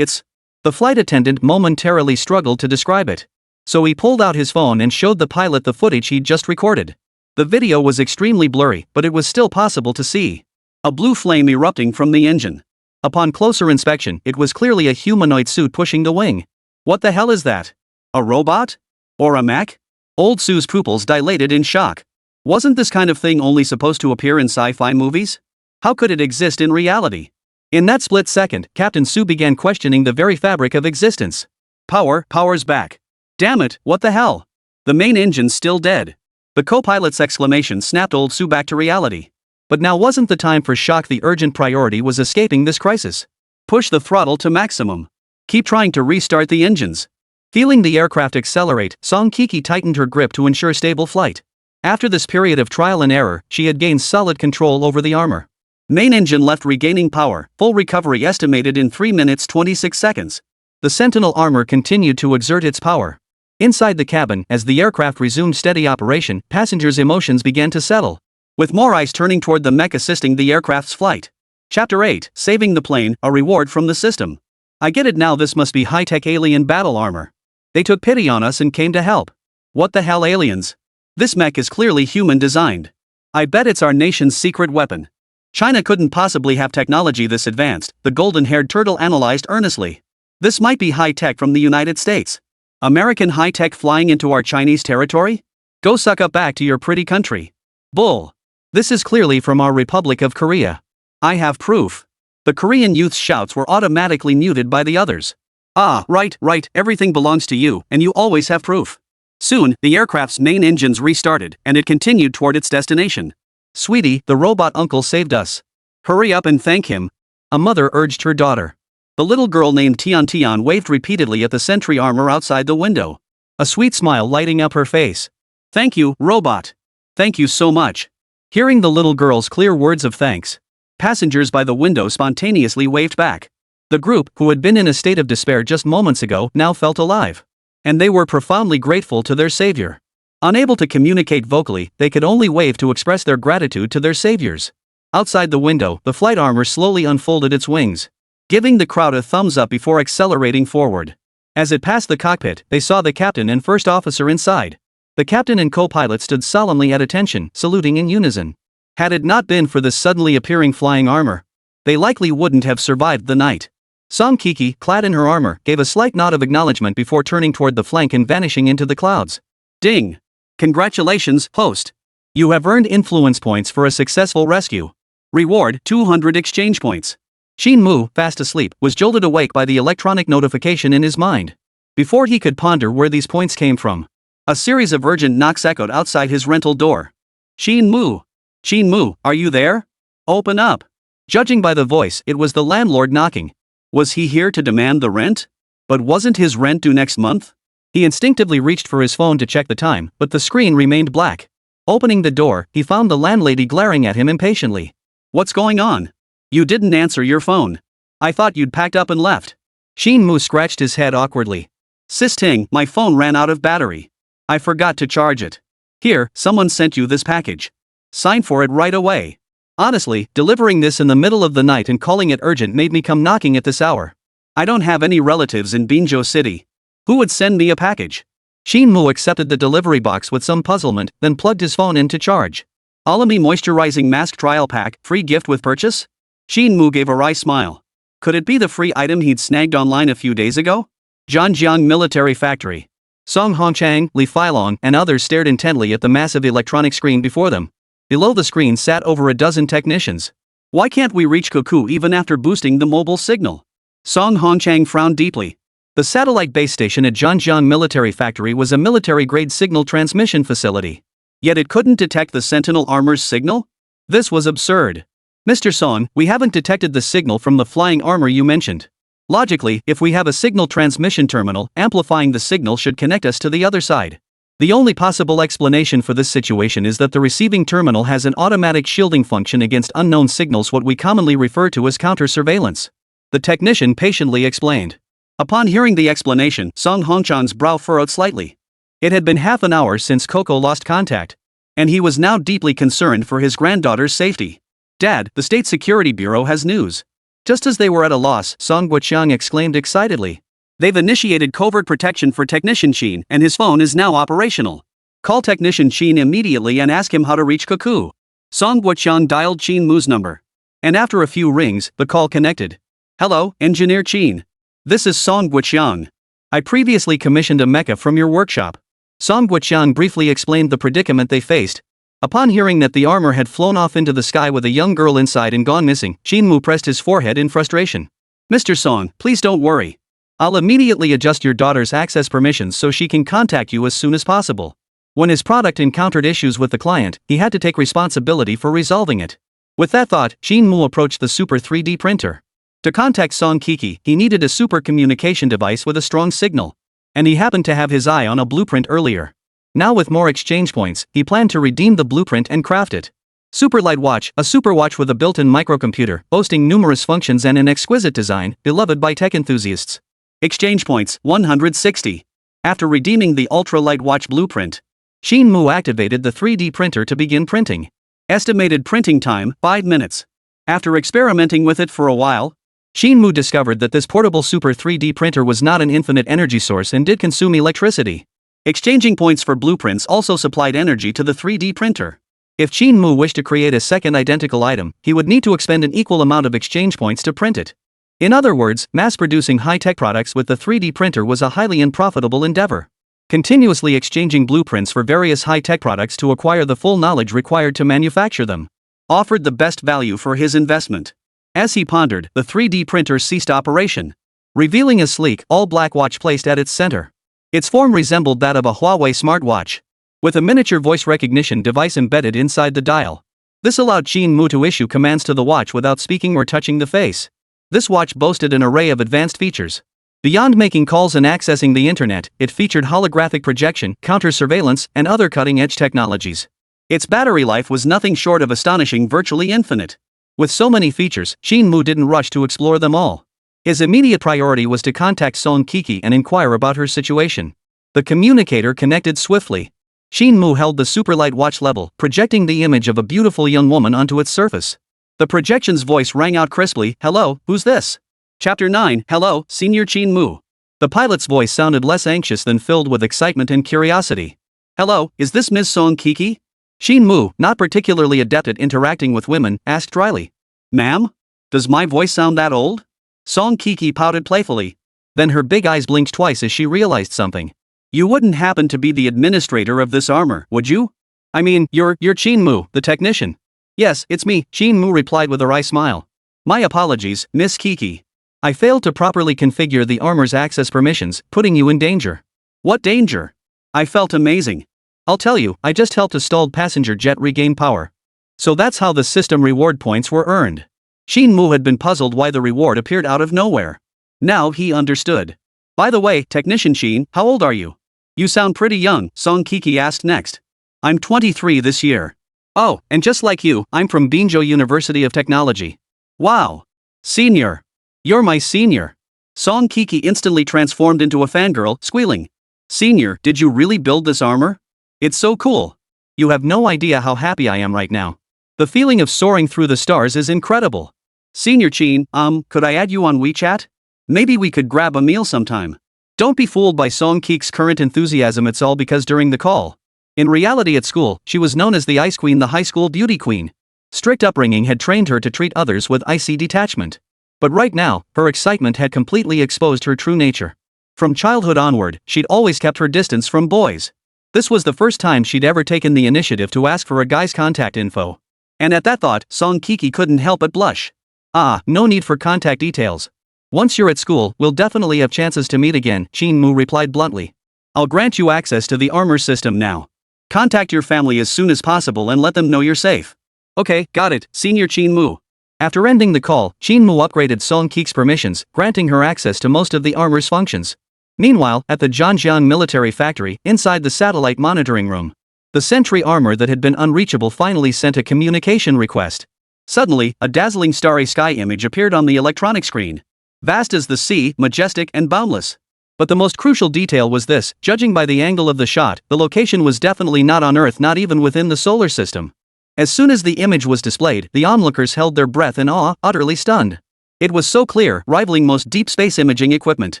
The flight attendant momentarily struggled to describe it. So he pulled out his phone and showed the pilot the footage he'd just recorded. The video was extremely blurry, but it was still possible to see. A blue flame erupting from the engine. Upon closer inspection, it was clearly a humanoid suit pushing the wing. What the hell is that? A robot? Or a mech? Old Sue's pupils dilated in shock. Wasn't this kind of thing only supposed to appear in sci-fi movies? How could it exist in reality? In that split second, Captain Su began questioning the very fabric of existence. Power's back. Damn it, what the hell? The main engine's still dead. The co-pilot's exclamation snapped old Su back to reality. But now wasn't the time for shock, the urgent priority was escaping this crisis. Push the throttle to maximum. Keep trying to restart the engines. Feeling the aircraft accelerate, Song Keke tightened her grip to ensure stable flight. After this period of trial and error, she had gained solid control over the armor. Main engine left regaining power, full recovery estimated in 3 minutes 26 seconds. The Sentinel armor continued to exert its power. Inside the cabin, as the aircraft resumed steady operation, passengers' emotions began to settle. With more eyes turning toward the mech assisting the aircraft's flight. Chapter 8, Saving the Plane, a Reward from the System. I get it now, this must be high-tech alien battle armor. They took pity on us and came to help. What the hell, aliens? This mech is clearly human-designed. I bet it's our nation's secret weapon. China couldn't possibly have technology this advanced, the golden-haired turtle analyzed earnestly. This might be high-tech from the United States. American high-tech flying into our Chinese territory? Go suck up back to your pretty country. Bull. This is clearly from our Republic of Korea. I have proof. The Korean youth's shouts were automatically muted by the others. Ah, right, everything belongs to you, and you always have proof. Soon, the aircraft's main engines restarted, and it continued toward its destination. Sweetie, the robot uncle saved us. Hurry up and thank him. A mother urged her daughter. The little girl named Tian waved repeatedly at the sentry armor outside the window. A sweet smile lighting up her face. Thank you, robot. Thank you so much. Hearing the little girl's clear words of thanks, passengers by the window spontaneously waved back. The group, who had been in a state of despair just moments ago, now felt alive. And they were profoundly grateful to their savior. Unable to communicate vocally, they could only wave to express their gratitude to their saviors. Outside the window, the flight armor slowly unfolded its wings, giving the crowd a thumbs up before accelerating forward. As it passed the cockpit, they saw the captain and first officer inside. The captain and co-pilot stood solemnly at attention, saluting in unison. Had it not been for this suddenly appearing flying armor, they likely wouldn't have survived the night. Song Keke, clad in her armor, gave a slight nod of acknowledgement before turning toward the flank and vanishing into the clouds. Ding! Congratulations, host! You have earned influence points for a successful rescue. Reward, 200 exchange points. Qin Mu, fast asleep, was jolted awake by the electronic notification in his mind. Before he could ponder where these points came from, a series of urgent knocks echoed outside his rental door. Qin Mu! Qin Mu, are you there? Open up! Judging by the voice, it was the landlord knocking. Was he here to demand the rent? But wasn't his rent due next month? He instinctively reached for his phone to check the time, but the screen remained black. Opening the door, he found the landlady glaring at him impatiently. What's going on? You didn't answer your phone. I thought you'd packed up and left. Qin Mu scratched his head awkwardly. Sis Ting, my phone ran out of battery. I forgot to charge it. Here, someone sent you this package. Sign for it right away. Honestly, delivering this in the middle of the night and calling it urgent made me come knocking at this hour. I don't have any relatives in Binzhou City. Who would send me a package? Qin Mu accepted the delivery box with some puzzlement, then plugged his phone in to charge. Alamy Moisturizing Mask Trial Pack, free gift with purchase? Qin Mu gave a wry smile. Could it be the free item he'd snagged online a few days ago? Zhanjiang Military Factory. Song Guoqiang, Li Filong, and others stared intently at the massive electronic screen before them. Below the screen sat over a dozen technicians. Why can't we reach Cuckoo even after boosting the mobile signal? Song Guoqiang frowned deeply. The satellite base station at Zhanjiang Military Factory was a military-grade signal transmission facility. Yet it couldn't detect the Sentinel armor's signal? This was absurd. Mr. Song, we haven't detected the signal from the flying armor you mentioned. Logically, if we have a signal transmission terminal, amplifying the signal should connect us to the other side. The only possible explanation for this situation is that the receiving terminal has an automatic shielding function against unknown signals, what we commonly refer to as counter-surveillance. The technician patiently explained. Upon hearing the explanation, Song Guoqiang's brow furrowed slightly. It had been half an hour since Coco lost contact, and he was now deeply concerned for his granddaughter's safety. Dad, the State Security Bureau has news. Just as they were at a loss, Song Guoqiang exclaimed excitedly. They've initiated covert protection for Technician Qin, and his phone is now operational. Call Technician Qin immediately and ask him how to reach Cuckoo. Song Guoqiang dialed Qin Mu's number. And after a few rings, the call connected. Hello, Engineer Qin. This is Song Guoqiang. I previously commissioned a mecha from your workshop. Song Guoqiang briefly explained the predicament they faced. Upon hearing that the armor had flown off into the sky with a young girl inside and gone missing, Qin Mu pressed his forehead in frustration. Mr. Song, please don't worry. I'll immediately adjust your daughter's access permissions so she can contact you as soon as possible. When his product encountered issues with the client, he had to take responsibility for resolving it. With that thought, Qin Mu approached the Super 3D printer. To contact Song Keke, he needed a super communication device with a strong signal. And he happened to have his eye on a blueprint earlier. Now with more exchange points, he planned to redeem the blueprint and craft it. Super Light Watch, a super watch with a built-in microcomputer, boasting numerous functions and an exquisite design, beloved by tech enthusiasts. Exchange points, 160. After redeeming the Ultra Light Watch blueprint, Qin Mu activated the 3D printer to begin printing. Estimated printing time, 5 minutes. After experimenting with it for a while, Qin Mu discovered that this portable Super 3D printer was not an infinite energy source and did consume electricity. Exchanging points for blueprints also supplied energy to the 3D printer. If Qin Mu wished to create a second identical item, he would need to expend an equal amount of exchange points to print it. In other words, mass-producing high-tech products with the 3D printer was a highly unprofitable endeavor. Continuously exchanging blueprints for various high-tech products to acquire the full knowledge required to manufacture them offered the best value for his investment. As he pondered, the 3D printer ceased operation, revealing a sleek, all-black watch placed at its center. Its form resembled that of a Huawei smartwatch, with a miniature voice recognition device embedded inside the dial. This allowed Qin Mu to issue commands to the watch without speaking or touching the face. This watch boasted an array of advanced features. Beyond making calls and accessing the internet, it featured holographic projection, counter-surveillance, and other cutting-edge technologies. Its battery life was nothing short of astonishing, virtually infinite. With so many features, Qin Mu didn't rush to explore them all. His immediate priority was to contact Song Keke and inquire about her situation. The communicator connected swiftly. Qin Mu held the superlight watch level, projecting the image of a beautiful young woman onto its surface. The projection's voice rang out crisply, "Hello, who's this?" Chapter 9, Hello, Senior Qin Mu. The pilot's voice sounded less anxious than filled with excitement and curiosity. "Hello, is this Ms. Song Keke?" Qin Mu, not particularly adept at interacting with women, asked dryly. "Ma'am? Does my voice sound that old?" Song Keke pouted playfully. Then her big eyes blinked twice as she realized something. "You wouldn't happen to be the administrator of this armor, would you? I mean, you're Qin Mu, the technician." "Yes, it's me," Qin Mu replied with a wry smile. "My apologies, Miss Keke. I failed to properly configure the armor's access permissions, putting you in danger." "What danger?" I felt amazing. "I'll tell you, I just helped a stalled passenger jet regain power." So that's how the system reward points were earned. Qin Mu had been puzzled why the reward appeared out of nowhere. Now he understood. "By the way, Technician Qin, how old are you?" "You sound pretty young," Song Keke asked next. "I'm 23 this year." "Oh, and just like you, I'm from Binzhou University of Technology." "Wow. Senior. You're my senior." Song Keke instantly transformed into a fangirl, squealing. "Senior, did you really build this armor? It's so cool. You have no idea how happy I am right now. The feeling of soaring through the stars is incredible." "Senior Qin, could I add you on WeChat? Maybe we could grab a meal sometime." Don't be fooled by Song Keke's current enthusiasm, it's all because during the call. In reality at school, she was known as the Ice Queen, the high school beauty queen. Strict upbringing had trained her to treat others with icy detachment. But right now, her excitement had completely exposed her true nature. From childhood onward, she'd always kept her distance from boys. This was the first time she'd ever taken the initiative to ask for a guy's contact info. And at that thought, Song Keke couldn't help but blush. No need for contact details. Once you're at school, we'll definitely have chances to meet again, Qin Mu replied bluntly. I'll grant you access to the armor system now. Contact your family as soon as possible and let them know you're safe. Okay, got it, Senior Qin Mu. After ending the call, Qin Mu upgraded Song Keke's permissions, granting her access to most of the armor's functions. Meanwhile, at the Zhangjiang military factory, inside the satellite monitoring room, the sentry armor that had been unreachable finally sent a communication request. Suddenly, a dazzling starry sky image appeared on the electronic screen. Vast as the sea, majestic and boundless. But the most crucial detail was this: judging by the angle of the shot, the location was definitely not on Earth, not even within the solar system. As soon as the image was displayed, the onlookers held their breath in awe, utterly stunned. It was so clear, rivaling most deep space imaging equipment.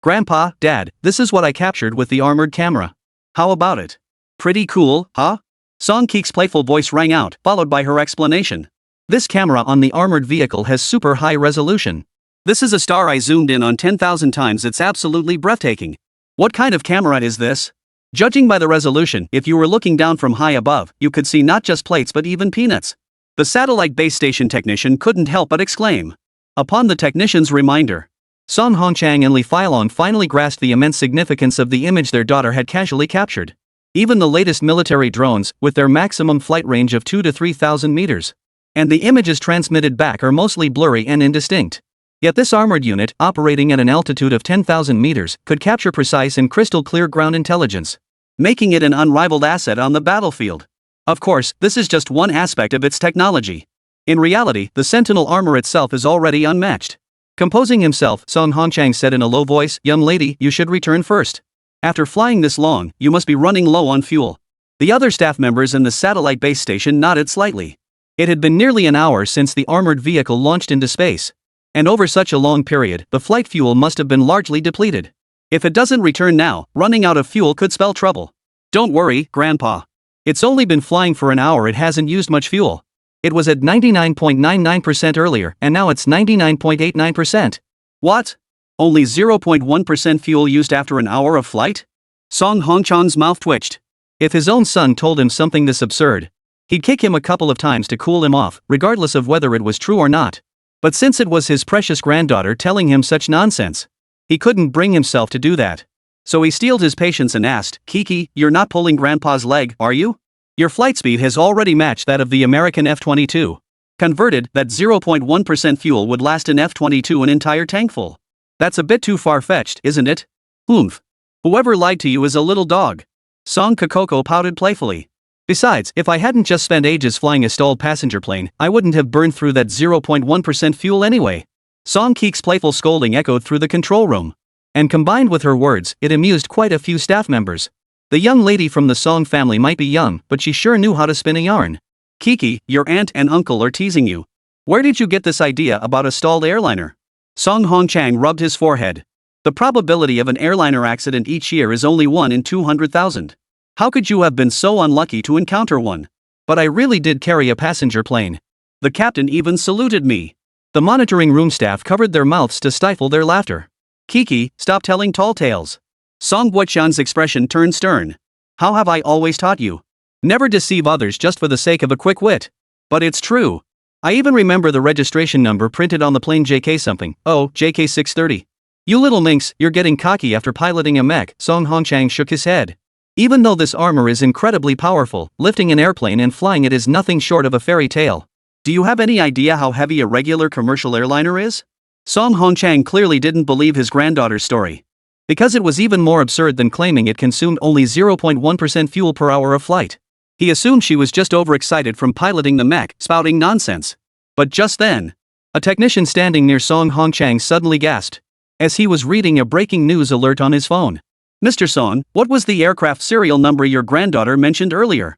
Grandpa, Dad, this is what I captured with the armored camera. How about it? Pretty cool, huh? Song Keke's playful voice rang out, followed by her explanation. This camera on the armored vehicle has super high resolution. This is a star I zoomed in on 10,000 times, it's absolutely breathtaking. What kind of camera is this? Judging by the resolution, if you were looking down from high above, you could see not just plates but even peanuts. The satellite base station technician couldn't help but exclaim. Upon the technician's reminder, Song Guoqiang and Li Feilong finally grasped the immense significance of the image their daughter had casually captured. Even the latest military drones, with their maximum flight range of 2,000 to 3,000 meters. And the images transmitted back are mostly blurry and indistinct. Yet this armored unit, operating at an altitude of 10,000 meters, could capture precise and crystal clear ground intelligence, making it an unrivaled asset on the battlefield. Of course, this is just one aspect of its technology. In reality, the Sentinel armor itself is already unmatched. Composing himself, Song Guoqiang said in a low voice, "Young lady, you should return first. After flying this long, you must be running low on fuel." The other staff members in the satellite base station nodded slightly. It had been nearly an hour since the armored vehicle launched into space. And over such a long period, the flight fuel must have been largely depleted. If it doesn't return now, running out of fuel could spell trouble. Don't worry, Grandpa. It's only been flying for an hour, it hasn't used much fuel. It was at 99.99% earlier, and now it's 99.89%. What? Only 0.1% fuel used after an hour of flight? Song Guoqiang's mouth twitched. If his own son told him something this absurd, he'd kick him a couple of times to cool him off, regardless of whether it was true or not. But since it was his precious granddaughter telling him such nonsense, he couldn't bring himself to do that. So he steeled his patience and asked, "Keke, you're not pulling Grandpa's leg, are you? Your flight speed has already matched that of the American F-22. Converted, that 0.1% fuel would last an F-22 an entire tankful. That's a bit too far-fetched, isn't it? Whoever lied to you is a little dog." Song Keke pouted playfully. Besides, if I hadn't just spent ages flying a stalled passenger plane, I wouldn't have burned through that 0.1% fuel anyway. Song Keke's playful scolding echoed through the control room. And combined with her words, it amused quite a few staff members. The young lady from the Song family might be young, but she sure knew how to spin a yarn. Keke, your aunt and uncle are teasing you. Where did you get this idea about a stalled airliner? Song Guoqiang rubbed his forehead. The probability of an airliner accident each year is only 1 in 200,000. How could you have been so unlucky to encounter one? But I really did carry a passenger plane. The captain even saluted me. The monitoring room staff covered their mouths to stifle their laughter. Keke, stop telling tall tales. Song Guoqiang's expression turned stern. How have I always taught you? Never deceive others just for the sake of a quick wit. But it's true. I even remember the registration number printed on the plane JK something. Oh, JK 630. You little minx, you're getting cocky after piloting a mech. Song Guoqiang shook his head. Even though this armor is incredibly powerful, lifting an airplane and flying it is nothing short of a fairy tale. Do you have any idea how heavy a regular commercial airliner is? Song Guoqiang clearly didn't believe his granddaughter's story. Because it was even more absurd than claiming it consumed only 0.1% fuel per hour of flight. He assumed she was just overexcited from piloting the mech, spouting nonsense. But just then, a technician standing near Song Guoqiang suddenly gasped, as he was reading a breaking news alert on his phone. Mr. Song, what was the aircraft serial number your granddaughter mentioned earlier?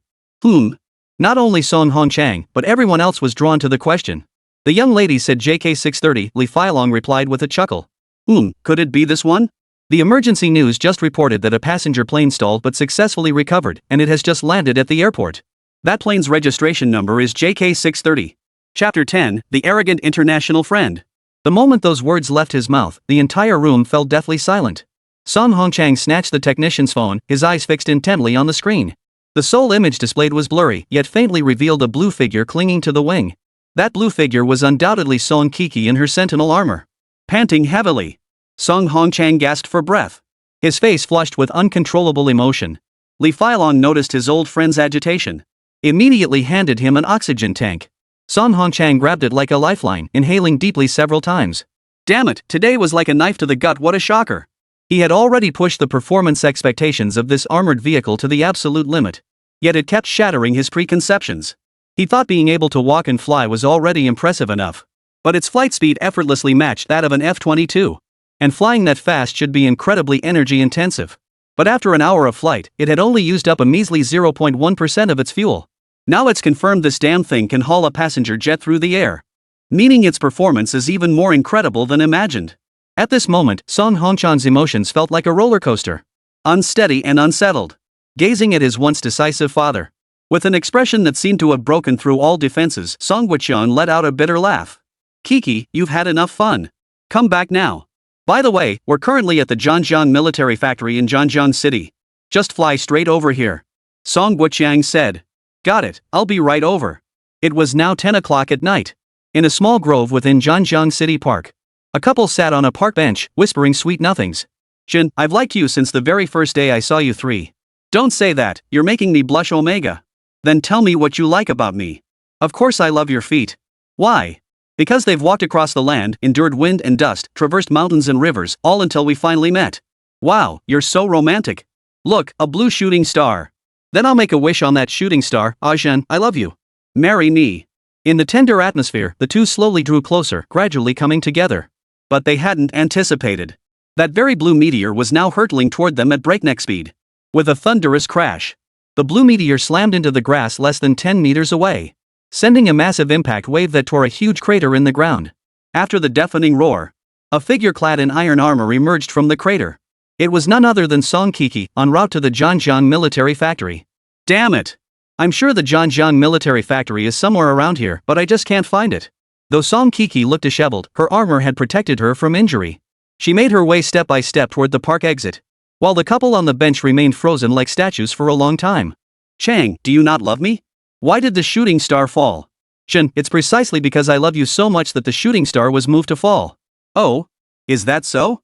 Not only Song Guoqiang, but everyone else was drawn to the question. The young lady said JK 630, Li Feilong replied with a chuckle. Could it be this one? The emergency news just reported that a passenger plane stalled but successfully recovered, and it has just landed at the airport. That plane's registration number is JK 630. Chapter 10, The Arrogant International Friend. The moment those words left his mouth, the entire room fell deathly silent. Song Guoqiang snatched the technician's phone, his eyes fixed intently on the screen. The sole image displayed was blurry, yet faintly revealed a blue figure clinging to the wing. That blue figure was undoubtedly Song Keke in her Sentinel armor. Panting heavily, Song Guoqiang gasped for breath. His face flushed with uncontrollable emotion. Li Feilong noticed his old friend's agitation. Immediately handed him an oxygen tank. Song Guoqiang grabbed it like a lifeline, inhaling deeply several times. Damn it, today was like a knife to the gut, what a shocker. He had already pushed the performance expectations of this armored vehicle to the absolute limit. Yet it kept shattering his preconceptions. He thought being able to walk and fly was already impressive enough. But its flight speed effortlessly matched that of an F-22. And flying that fast should be incredibly energy intensive. But after an hour of flight, it had only used up a measly 0.1% of its fuel. Now it's confirmed this damn thing can haul a passenger jet through the air. Meaning its performance is even more incredible than imagined. At this moment, Song Guoqiang's emotions felt like a roller coaster. Unsteady and unsettled. Gazing at his once decisive father. With an expression that seemed to have broken through all defenses, Song Guoqiang let out a bitter laugh. Keke, you've had enough fun. Come back now. By the way, we're currently at the Zhanjiang military factory in Zhanjiang City. Just fly straight over here. Song Guoqiang said. Got it, I'll be right over. It was now 10 o'clock at night. In a small grove within Zhanjiang City Park. A couple sat on a park bench, whispering sweet nothings. Jin, I've liked you since the very first day I saw you three. Don't say that, you're making me blush Omega. Then tell me what you like about me. Of course I love your feet. Why? Because they've walked across the land, endured wind and dust, traversed mountains and rivers, all until we finally met. Wow, you're so romantic. Look, a blue shooting star. Then I'll make a wish on that shooting star. Ajahn, I love you. Marry me. In the tender atmosphere, the two slowly drew closer, gradually coming together. But they hadn't anticipated. That very blue meteor was now hurtling toward them at breakneck speed. With a thunderous crash, the blue meteor slammed into the grass less than 10 meters away, sending a massive impact wave that tore a huge crater in the ground. After the deafening roar, a figure clad in iron armor emerged from the crater. It was none other than Song Keke, en route to the Zhanjiang military factory. Damn it! I'm sure the Zhanjiang military factory is somewhere around here, but I just can't find it. Though Song Keke looked disheveled, her armor had protected her from injury. She made her way step by step toward the park exit, while the couple on the bench remained frozen like statues for a long time. Chang, do you not love me? Why did the shooting star fall? Jin, it's precisely because I love you so much that the shooting star was moved to fall. Oh? Is that so?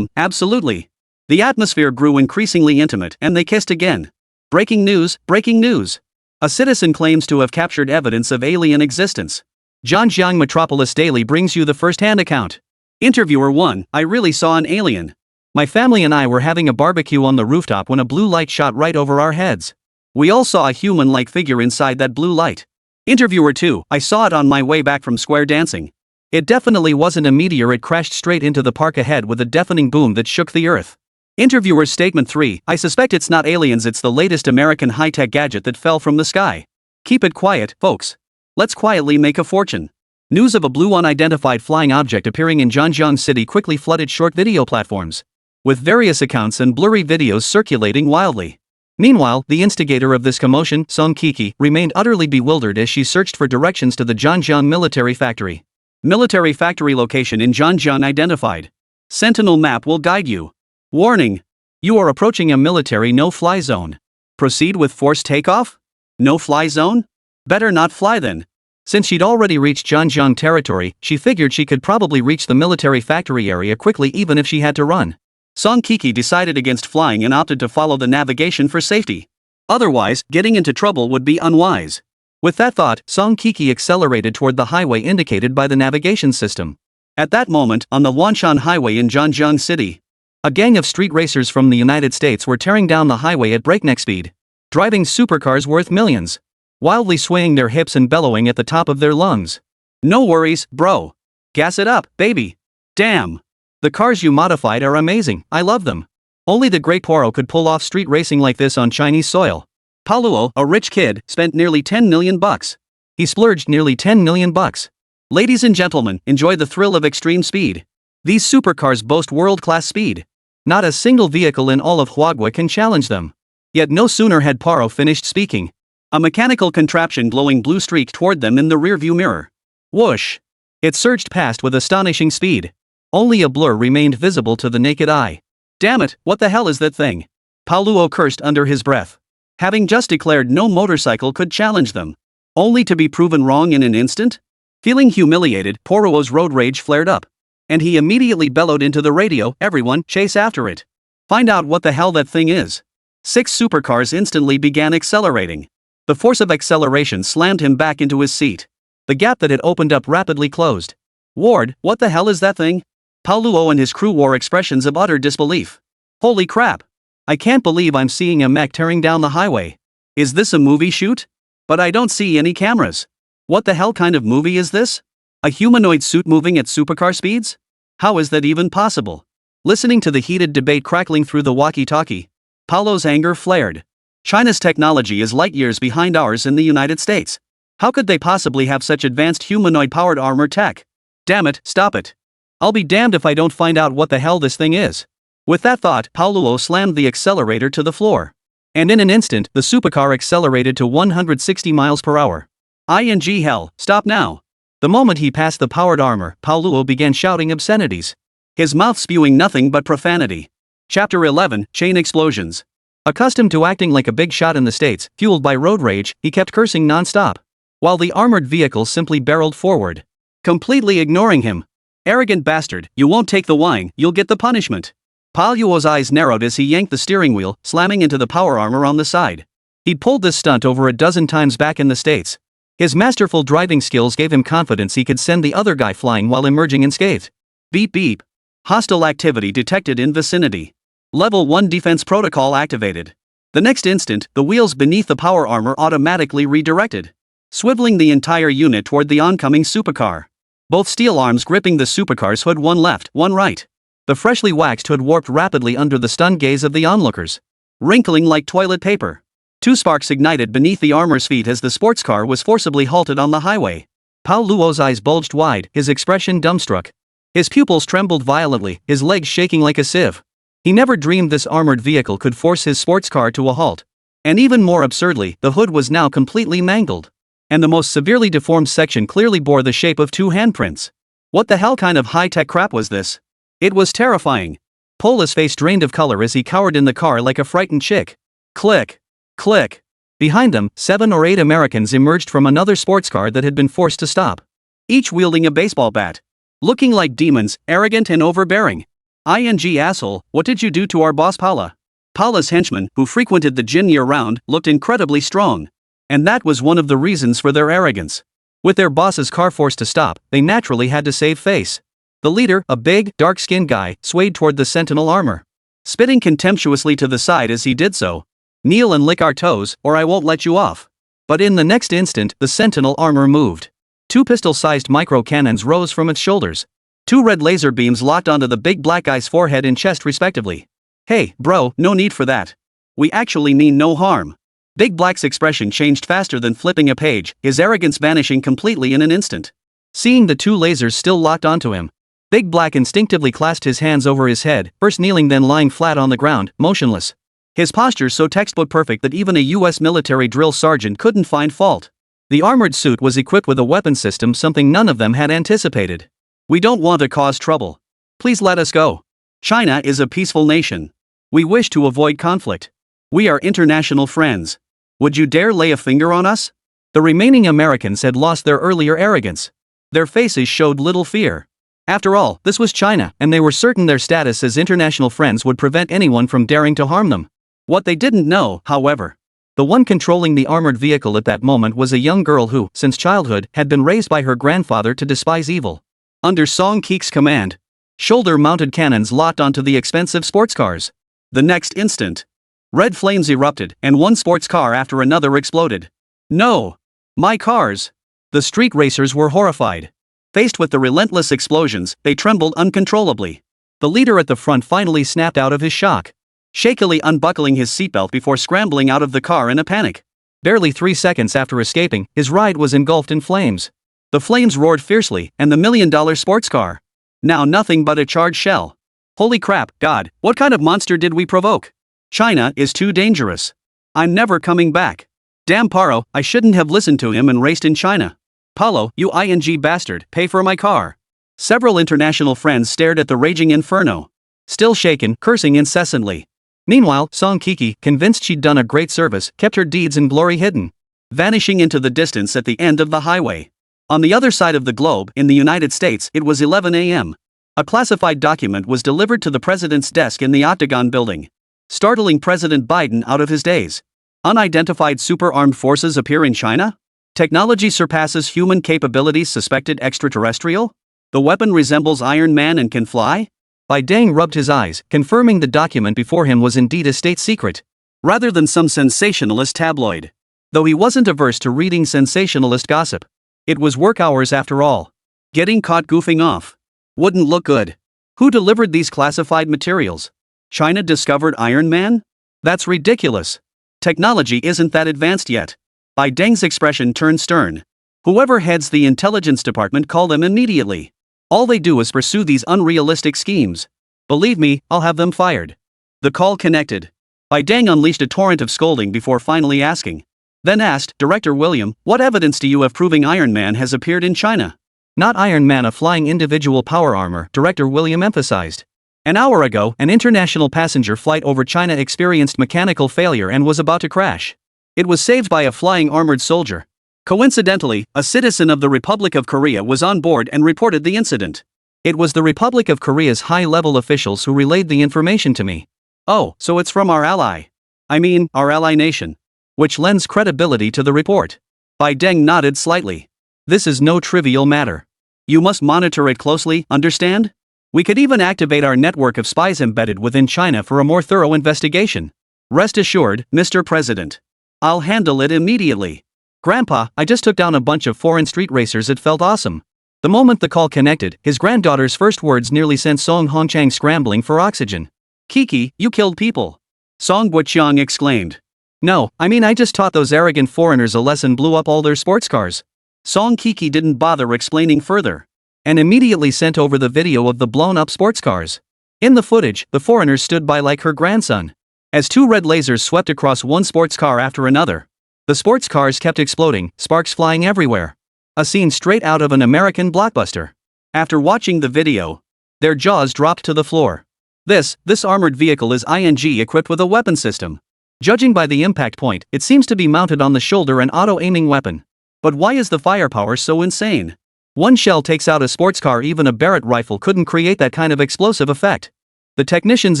Absolutely. The atmosphere grew increasingly intimate and they kissed again. Breaking news, breaking news. A citizen claims to have captured evidence of alien existence. Zhanjiang Metropolis Daily brings you the first-hand account. Interviewer 1, I really saw an alien. My family and I were having a barbecue on the rooftop when a blue light shot right over our heads. We all saw a human-like figure inside that blue light. Interviewer 2, I saw it on my way back from square dancing. It definitely wasn't a meteor, it crashed straight into the park ahead with a deafening boom that shook the earth. Interviewer's statement 3, I suspect it's not aliens, it's the latest American high-tech gadget that fell from the sky. Keep it quiet, folks. Let's quietly make a fortune. News of a blue unidentified flying object appearing in Zhanjiang City quickly flooded short video platforms, with various accounts and blurry videos circulating wildly. Meanwhile, the instigator of this commotion, Song Keke, remained utterly bewildered as she searched for directions to the Zhanjiang military factory. Military factory location in Zhanjiang identified. Sentinel map will guide you. Warning! You are approaching a military no-fly zone. Proceed with forced takeoff? No-fly zone? Better not fly then. Since she'd already reached Zhanjiang territory, she figured she could probably reach the military factory area quickly even if she had to run. Song Keke decided against flying and opted to follow the navigation for safety. Otherwise, getting into trouble would be unwise. With that thought, Song Keke accelerated toward the highway indicated by the navigation system. At that moment, on the Wanshan Highway in Zhanjiang City, a gang of street racers from the United States were tearing down the highway at breakneck speed, driving supercars worth millions, wildly swaying their hips and bellowing at the top of their lungs. No worries, bro. Gas it up, baby. Damn. The cars you modified are amazing, I love them. Only the great Poirot could pull off street racing like this on Chinese soil. Paoluo, a rich kid, spent nearly 10 million bucks. He splurged nearly 10 million bucks. Ladies and gentlemen, enjoy the thrill of extreme speed. These supercars boast world-class speed. Not a single vehicle in all of Huagua can challenge them. Yet no sooner had Poirot finished speaking, a mechanical contraption glowing blue streaked toward them in the rearview mirror. Whoosh! It surged past with astonishing speed. Only a blur remained visible to the naked eye. Damn it, what the hell is that thing? Paoluo cursed under his breath. Having just declared no motorcycle could challenge them, only to be proven wrong in an instant? Feeling humiliated, Poirot's road rage flared up, and he immediately bellowed into the radio, everyone, chase after it. Find out what the hell that thing is. 6 supercars instantly began accelerating. The force of acceleration slammed him back into his seat. The gap that had opened up rapidly closed. Ward, what the hell is that thing? Paoluo and his crew wore expressions of utter disbelief. Holy crap! I can't believe I'm seeing a mech tearing down the highway. Is this a movie shoot? But I don't see any cameras. What the hell kind of movie is this? A humanoid suit moving at supercar speeds? How is that even possible? Listening to the heated debate crackling through the walkie-talkie, Paolo's anger flared. China's technology is light years behind ours in the United States. How could they possibly have such advanced humanoid-powered armor tech? Damn it, stop it. I'll be damned if I don't find out what the hell this thing is. With that thought, Paoluo slammed the accelerator to the floor. And in an instant, the supercar accelerated to 160 miles per hour. ING hell, stop now. The moment he passed the powered armor, Paoluo began shouting obscenities, his mouth spewing nothing but profanity. Chapter 11, Chain Explosions. Accustomed to acting like a big shot in the States, fueled by road rage, he kept cursing non-stop, while the armored vehicle simply barreled forward, completely ignoring him. Arrogant bastard, you won't take the wine, you'll get the punishment. Paoluo's eyes narrowed as he yanked the steering wheel, slamming into the power armor on the side. He'd pulled this stunt over a dozen times back in the States. His masterful driving skills gave him confidence he could send the other guy flying while emerging unscathed. Beep beep. Hostile activity detected in vicinity. Level 1 defense protocol activated. The next instant, the wheels beneath the power armor automatically redirected, swiveling the entire unit toward the oncoming supercar. Both steel arms gripping the supercar's hood, one left, one right. The freshly waxed hood warped rapidly under the stunned gaze of the onlookers, wrinkling like toilet paper. 2 sparks ignited beneath the armor's feet as the sports car was forcibly halted on the highway. Paoluo's eyes bulged wide, his expression dumbstruck. His pupils trembled violently, his legs shaking like a sieve. He never dreamed this armored vehicle could force his sports car to a halt. And even more absurdly, the hood was now completely mangled, and the most severely deformed section clearly bore the shape of 2 handprints. What the hell kind of high-tech crap was this? It was terrifying. Paula's face drained of color as he cowered in the car like a frightened chick. Click. Click. Behind them, 7 or 8 Americans emerged from another sports car that had been forced to stop, each wielding a baseball bat. Looking like demons, arrogant and overbearing. ING asshole, what did you do to our boss Paula? Paula's henchmen, who frequented the gym year-round, looked incredibly strong. And that was one of the reasons for their arrogance. With their boss's car forced to stop, they naturally had to save face. The leader, a big, dark-skinned guy, swayed toward the Sentinel armor, spitting contemptuously to the side as he did so. Kneel and lick our toes, or I won't let you off. But in the next instant, the Sentinel armor moved. 2 pistol-sized micro-cannons rose from its shoulders. 2 red laser beams locked onto the big black guy's forehead and chest respectively. Hey, bro, no need for that. We actually mean no harm. Big Black's expression changed faster than flipping a page, his arrogance vanishing completely in an instant. Seeing the 2 lasers still locked onto him, Big Black instinctively clasped his hands over his head, first kneeling then lying flat on the ground, motionless. His posture so textbook perfect that even a US military drill sergeant couldn't find fault. The armored suit was equipped with a weapon system, something none of them had anticipated. We don't want to cause trouble. Please let us go. China is a peaceful nation. We wish to avoid conflict. We are international friends. Would you dare lay a finger on us? The remaining Americans had lost their earlier arrogance. Their faces showed little fear. After all, this was China, and they were certain their status as international friends would prevent anyone from daring to harm them. What they didn't know, however, the one controlling the armored vehicle at that moment was a young girl who, since childhood, had been raised by her grandfather to despise evil. Under Song Keke's command, shoulder-mounted cannons locked onto the expensive sports cars. The next instant, red flames erupted, and one sports car after another exploded. No! My cars! The street racers were horrified. Faced with the relentless explosions, they trembled uncontrollably. The leader at the front finally snapped out of his shock, shakily unbuckling his seatbelt before scrambling out of the car in a panic. Barely 3 seconds after escaping, his ride was engulfed in flames. The flames roared fiercely, and the $1 million sports car, now nothing but a charred shell. Holy crap, God, what kind of monster did we provoke? China is too dangerous. I'm never coming back. Damn Paro, I shouldn't have listened to him and raced in China. Paulo, you ing bastard, pay for my car. Several international friends stared at the raging inferno, still shaken, cursing incessantly. Meanwhile, Song Keke, convinced she'd done a great service, kept her deeds in glory hidden, vanishing into the distance at the end of the highway. On the other side of the globe, in the United States, it was 11 a.m. A classified document was delivered to the president's desk in the Octagon building, startling President Biden out of his daze. Unidentified super-armed forces appear in China? Technology surpasses human capabilities, suspected extraterrestrial? The weapon resembles Iron Man and can fly? Bai Deng rubbed his eyes, confirming the document before him was indeed a state secret, rather than some sensationalist tabloid. Though he wasn't averse to reading sensationalist gossip. It was work hours after all. Getting caught goofing off wouldn't look good. Who delivered these classified materials? China discovered Iron Man? That's ridiculous. Technology isn't that advanced yet. Bai Deng's expression turned stern. Whoever heads the intelligence department, call them immediately. All they do is pursue these unrealistic schemes. Believe me, I'll have them fired. The call connected. Bai Deng unleashed a torrent of scolding before finally asking. Then asked, Director William, what evidence do you have proving Iron Man has appeared in China? Not Iron Man, a flying individual power armor, Director William emphasized. An hour ago, an international passenger flight over China experienced mechanical failure and was about to crash. It was saved by a flying armored soldier. Coincidentally, a citizen of the Republic of Korea was on board and reported the incident. It was the Republic of Korea's high-level officials who relayed the information to me. Oh, so it's from our ally. Our ally nation. Which lends credibility to the report. Bai Deng nodded slightly. This is no trivial matter. You must monitor it closely, understand? We could even activate our network of spies embedded within China for a more thorough investigation. Rest assured, Mr. President. I'll handle it immediately. Grandpa, I just took down a bunch of foreign street racers. It felt awesome. The moment the call connected, his granddaughter's first words nearly sent Song Guoqiang scrambling for oxygen. Keke, you killed people. Song Guoqiang exclaimed. No, I just taught those arrogant foreigners a lesson, blew up all their sports cars. Song Keke didn't bother explaining further, and immediately sent over the video of the blown-up sports cars. In the footage, the foreigners stood by like her grandson, as 2 red lasers swept across one sports car after another. The sports cars kept exploding, sparks flying everywhere. A scene straight out of an American blockbuster. After watching the video, their jaws dropped to the floor. This armored vehicle is equipped with a weapon system. Judging by the impact point, it seems to be mounted on the shoulder, an auto-aiming weapon. But why is the firepower so insane? One shell takes out a sports car. Even a Barrett rifle couldn't create that kind of explosive effect. The technicians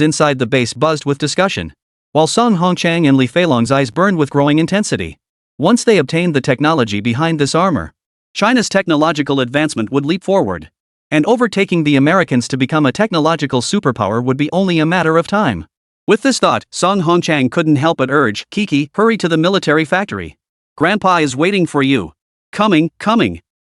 inside the base buzzed with discussion, while Song Guoqiang and Li Feilong's eyes burned with growing intensity. Once they obtained the technology behind this armor, China's technological advancement would leap forward, and overtaking the Americans to become a technological superpower would be only a matter of time. With this thought, Song Guoqiang couldn't help but urge, Keke, hurry to the military factory. Grandpa is waiting for you. Coming.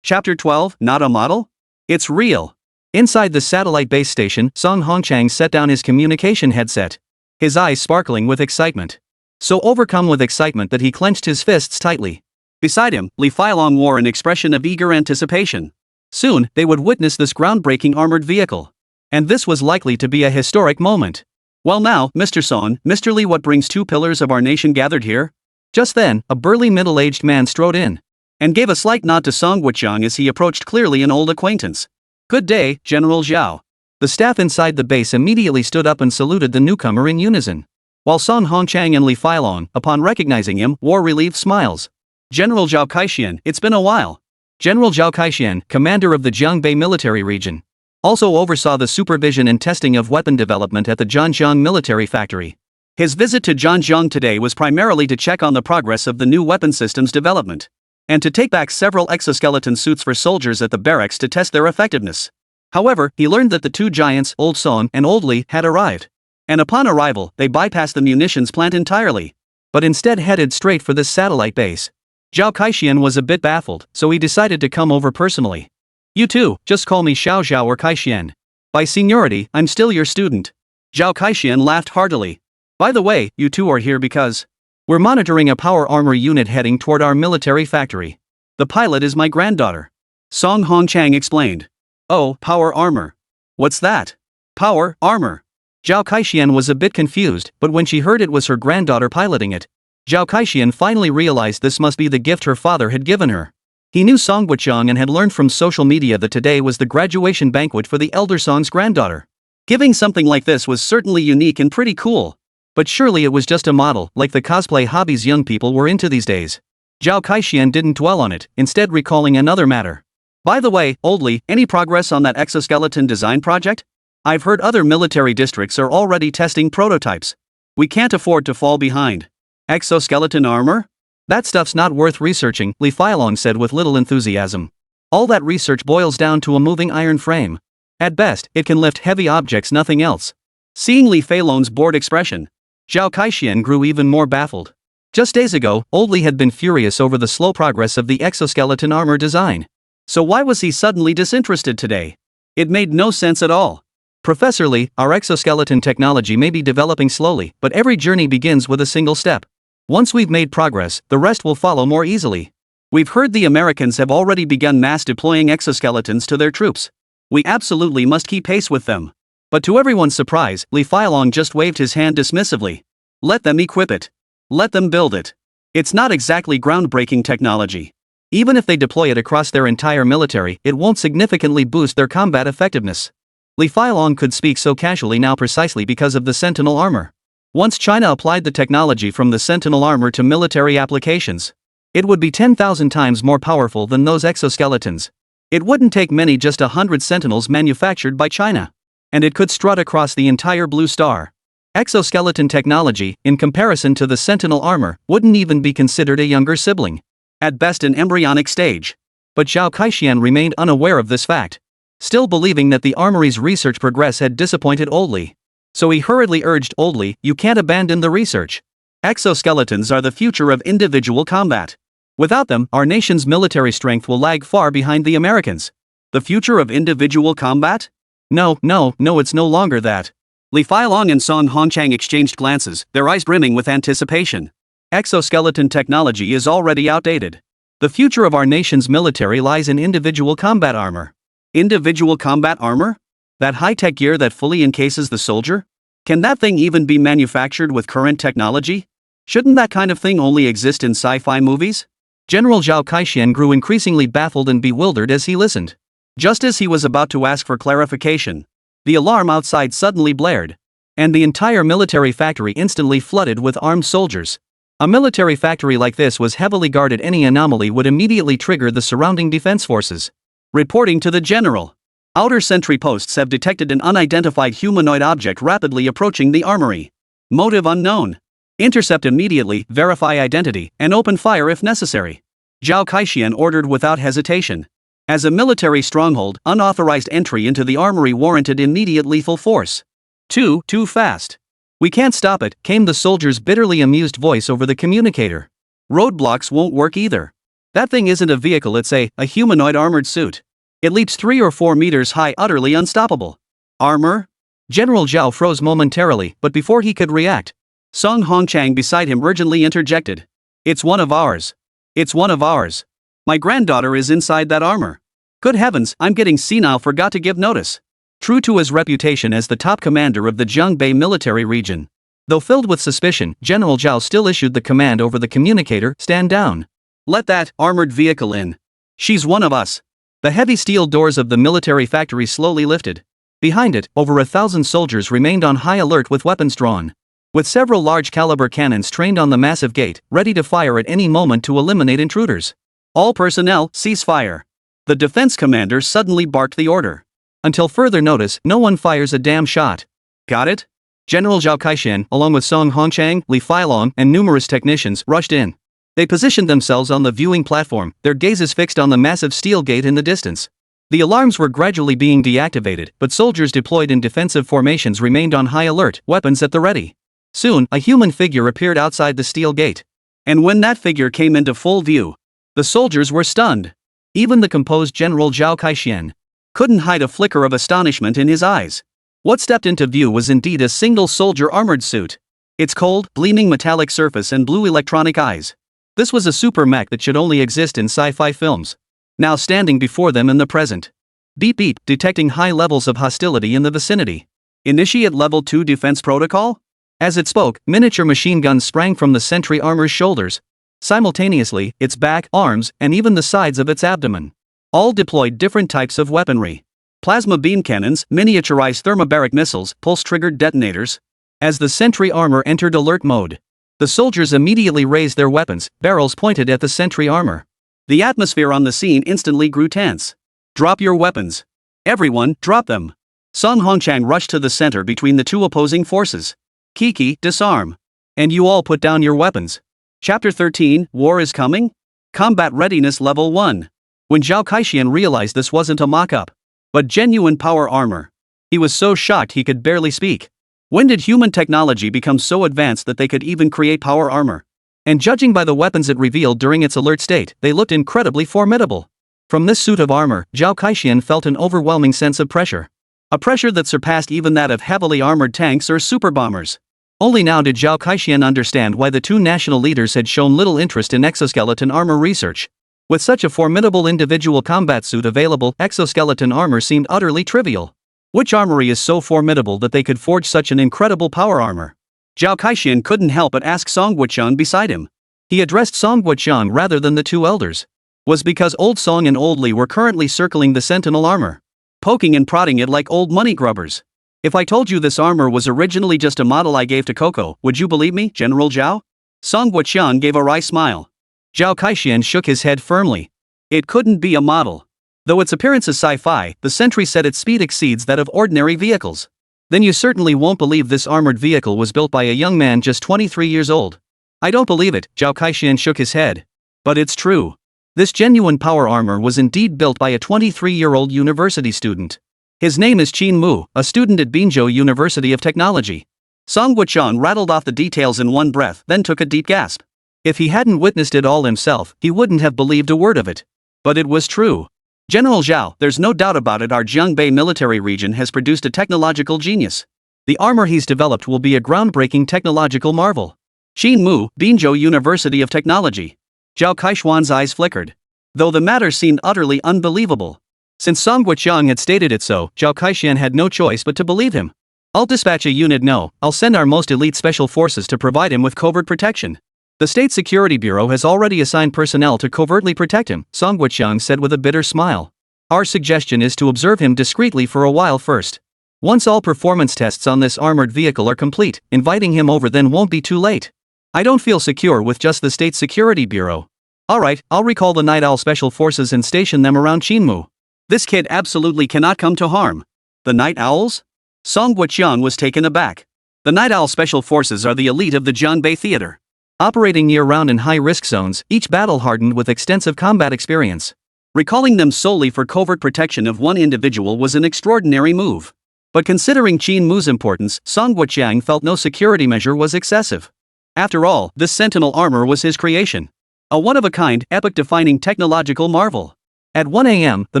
Chapter 12, Not a Model? It's real. Inside the satellite base station, Song Guoqiang set down his communication headset, his eyes sparkling with excitement. So overcome with excitement that he clenched his fists tightly. Beside him, Li Feilong wore an expression of eager anticipation. Soon, they would witness this groundbreaking armored vehicle. And this was likely to be a historic moment. Well now, Mr. Song, Mr. Li, what brings two pillars of our nation gathered here? Just then, a burly middle-aged man strode in, and gave a slight nod to Song Guoqiang as he approached, clearly an old acquaintance. Good day, General Zhao. The staff inside the base immediately stood up and saluted the newcomer in unison, while Song Guoqiang and Li Feilong, upon recognizing him, wore relieved smiles. General Zhao Kaixian, it's been a while. General Zhao Kaixian, commander of the Jiangbei military region, also oversaw the supervision and testing of weapon development at the Zhanjiang military factory. His visit to Zhanjiang today was primarily to check on the progress of the new weapon systems development, and to take back several exoskeleton suits for soldiers at the barracks to test their effectiveness. However, he learned that the two giants, Old Song and Old Li, had arrived. And upon arrival, they bypassed the munitions plant entirely, but instead headed straight for this satellite base. Zhao Kaixian was a bit baffled, so he decided to come over personally. You too, just call me Xiao Zhao or Kaixian. By seniority, I'm still your student. Zhao Kaixian laughed heartily. By the way, you two are here because we're monitoring a power armor unit heading toward our military factory. The pilot is my granddaughter. Song Guoqiang explained. Oh, power armor. What's that? Power armor. Zhao Kaixian was a bit confused, but when she heard it was her granddaughter piloting it, Zhao Kaixian finally realized this must be the gift her father had given her. He knew Song Guoqiang and had learned from social media that today was the graduation banquet for the elder Song's granddaughter. Giving something like this was certainly unique and pretty cool. But surely it was just a model, like the cosplay hobbies young people were into these days. Zhao Kaixian didn't dwell on it, instead recalling another matter. By the way, Old Li, any progress on that exoskeleton design project? I've heard other military districts are already testing prototypes. We can't afford to fall behind. Exoskeleton armor? That stuff's not worth researching, Li Feilong said with little enthusiasm. All that research boils down to a moving iron frame. At best, it can lift heavy objects, nothing else. Seeing Li Feilong's bored expression, Zhao Kaixian grew even more baffled. Just days ago, Old Li had been furious over the slow progress of the exoskeleton armor design. So why was he suddenly disinterested today? It made no sense at all. Professor Li, our exoskeleton technology may be developing slowly, but every journey begins with a single step. Once we've made progress, the rest will follow more easily. We've heard the Americans have already begun mass deploying exoskeletons to their troops. We absolutely must keep pace with them. But to everyone's surprise, Li Feilong just waved his hand dismissively. Let them equip it. Let them build it. It's not exactly groundbreaking technology. Even if they deploy it across their entire military, it won't significantly boost their combat effectiveness. Li Feilong could speak so casually now precisely because of the Sentinel armor. Once China applied the technology from the Sentinel armor to military applications, it would be 10,000 times more powerful than those exoskeletons. It wouldn't take many, just 100 Sentinels manufactured by China. And it could strut across the entire blue star. Exoskeleton technology, in comparison to the Sentinel armor, wouldn't even be considered a younger sibling. At best an embryonic stage. But Zhao Kaixian remained unaware of this fact, still believing that the armory's research progress had disappointed Old Li. So he hurriedly urged, Old Li, you can't abandon the research. Exoskeletons are the future of individual combat. Without them, our nation's military strength will lag far behind the Americans. The future of individual combat? No, it's no longer that. Li Feilong and Song Guoqiang exchanged glances, their eyes brimming with anticipation. Exoskeleton technology is already outdated. The future of our nation's military lies in individual combat armor. Individual combat armor? That high-tech gear that fully encases the soldier? Can that thing even be manufactured with current technology? Shouldn't that kind of thing only exist in sci-fi movies? General Zhao Kaixian grew increasingly baffled and bewildered as he listened. Just as he was about to ask for clarification, the alarm outside suddenly blared, and the entire military factory instantly flooded with armed soldiers. A military factory like this was heavily guarded. Any anomaly would immediately trigger the surrounding defense forces. Reporting to the general. Outer sentry posts have detected an unidentified humanoid object rapidly approaching the armory. Motive unknown. Intercept immediately, verify identity, and open fire if necessary. Zhao Kaixian ordered without hesitation. As a military stronghold, unauthorized entry into the armory warranted immediate lethal force. Too fast. "We can't stop it," came the soldier's bitterly amused voice over the communicator. "Roadblocks won't work either. That thing isn't a vehicle, it's a humanoid armored suit. It leaps 3 or 4 meters high, utterly unstoppable." "Armor?" General Zhao froze momentarily, but before he could react, Song Guoqiang beside him urgently interjected. "It's one of ours. It's one of ours. My granddaughter is inside that armor. Good heavens, I'm getting senile, forgot to give notice." True to his reputation as the top commander of the Zhongbei military region, though filled with suspicion, General Zhao still issued the command over the communicator, "Stand down. Let that armored vehicle in. She's one of us." The heavy steel doors of the military factory slowly lifted. Behind it, over 1,000 soldiers remained on high alert with weapons drawn, with several large-caliber cannons trained on the massive gate, ready to fire at any moment to eliminate intruders. "All personnel, cease fire." The defense commander suddenly barked the order. "Until further notice, no one fires a damn shot. Got it?" General Zhao Kaishan, along with Song Guoqiang, Li Failong, and numerous technicians, rushed in. They positioned themselves on the viewing platform, their gazes fixed on the massive steel gate in the distance. The alarms were gradually being deactivated, but soldiers deployed in defensive formations remained on high alert, weapons at the ready. Soon, a human figure appeared outside the steel gate. And when that figure came into full view, the soldiers were stunned. Even the composed General Zhao Kaishan couldn't hide a flicker of astonishment in his eyes. What stepped into view was indeed a single soldier armored suit. Its cold, gleaming metallic surface and blue electronic eyes. This was a super mech that should only exist in sci-fi films. Now standing before them in the present. Beep beep, detecting high levels of hostility in the vicinity. "Initiate level 2 defense protocol?" As it spoke, miniature machine guns sprang from the sentry armor's shoulders. Simultaneously, its back, arms, and even the sides of its abdomen all deployed different types of weaponry. Plasma beam cannons, miniaturized thermobaric missiles, pulse-triggered detonators. As the sentry armor entered alert mode, the soldiers immediately raised their weapons, barrels pointed at the sentry armor. The atmosphere on the scene instantly grew tense. "Drop your weapons. Everyone, drop them." Song Guoqiang rushed to the center between the two opposing forces. "Keke, disarm. And you all put down your weapons." Chapter 13, War is Coming? Combat Readiness Level 1. When Zhao Kaishan realized this wasn't a mock-up, but genuine power armor, he was so shocked he could barely speak. When did human technology become so advanced that they could even create power armor? And judging by the weapons it revealed during its alert state, they looked incredibly formidable. From this suit of armor, Zhao Kaishan felt an overwhelming sense of pressure. A pressure that surpassed even that of heavily armored tanks or superbombers. Only now did Zhao Kaishan understand why the two national leaders had shown little interest in exoskeleton armor research. With such a formidable individual combat suit available, exoskeleton armor seemed utterly trivial. Which armory is so formidable that they could forge such an incredible power armor? Zhao Kaishan couldn't help but ask Song Guoqiang beside him. He addressed Song Guoqiang rather than the two elders. Was because old Song and old Li were currently circling the Sentinel armor, poking and prodding it like old money grubbers. "If I told you this armor was originally just a model I gave to Coco, would you believe me, General Zhao?" Song Guoqiang gave a wry smile. Zhao Kaishan shook his head firmly. It couldn't be a model. Though its appearance is sci-fi, the sentry said its speed exceeds that of ordinary vehicles. "Then you certainly won't believe this armored vehicle was built by a young man just 23 years old." "I don't believe it," Zhao Kaishan shook his head. "But it's true. This genuine power armor was indeed built by a 23-year-old university student. His name is Qin Mu, a student at Binzhou University of Technology." Song Guoqiang rattled off the details in one breath, then took a deep gasp. If he hadn't witnessed it all himself, he wouldn't have believed a word of it. But it was true. "General Zhao, there's no doubt about it, our Zhongbei military region has produced a technological genius. The armor he's developed will be a groundbreaking technological marvel." Qin Mu, Binzhou University of Technology. Zhao Kaishuan's eyes flickered. Though the matter seemed utterly unbelievable. Since Song Guoqiang had stated it so, Zhao Kaishan had no choice but to believe him. "I'll dispatch a unit. No, I'll send our most elite special forces to provide him with covert protection. The State Security Bureau has already assigned personnel to covertly protect him," Song Guoqiang said with a bitter smile. "Our suggestion is to observe him discreetly for a while first. Once all performance tests on this armored vehicle are complete, inviting him over then won't be too late. I don't feel secure with just the State Security Bureau. Alright, I'll recall the Night Owl Special Forces and station them around Qin Mu. This kid absolutely cannot come to harm." "The Night Owls?" Song Guoqiang was taken aback. The Night Owl Special Forces are the elite of the Zhongbei theater. Operating year-round in high-risk zones, each battle-hardened with extensive combat experience. Recalling them solely for covert protection of one individual was an extraordinary move. But considering Qin Mu's importance, Song Guoqiang felt no security measure was excessive. After all, this Sentinel armor was his creation. A one-of-a-kind, epoch-defining technological marvel. At 1 a.m., the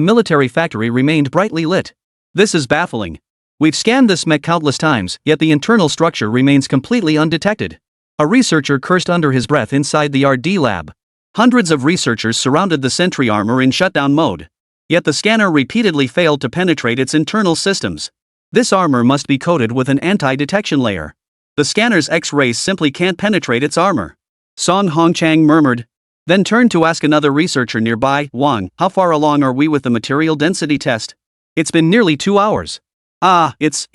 military factory remained brightly lit. This is baffling. We've scanned this mech countless times, yet the internal structure remains completely undetected. A researcher cursed under his breath inside the R&D lab. Hundreds of researchers surrounded the sentry armor in shutdown mode. Yet the scanner repeatedly failed to penetrate its internal systems. This armor must be coated with an anti-detection layer. The scanner's X-rays simply can't penetrate its armor. Song Guoqiang murmured. Then turned to ask another researcher nearby, Wang, how far along are we with the material density test? It's been nearly 2 hours. It's.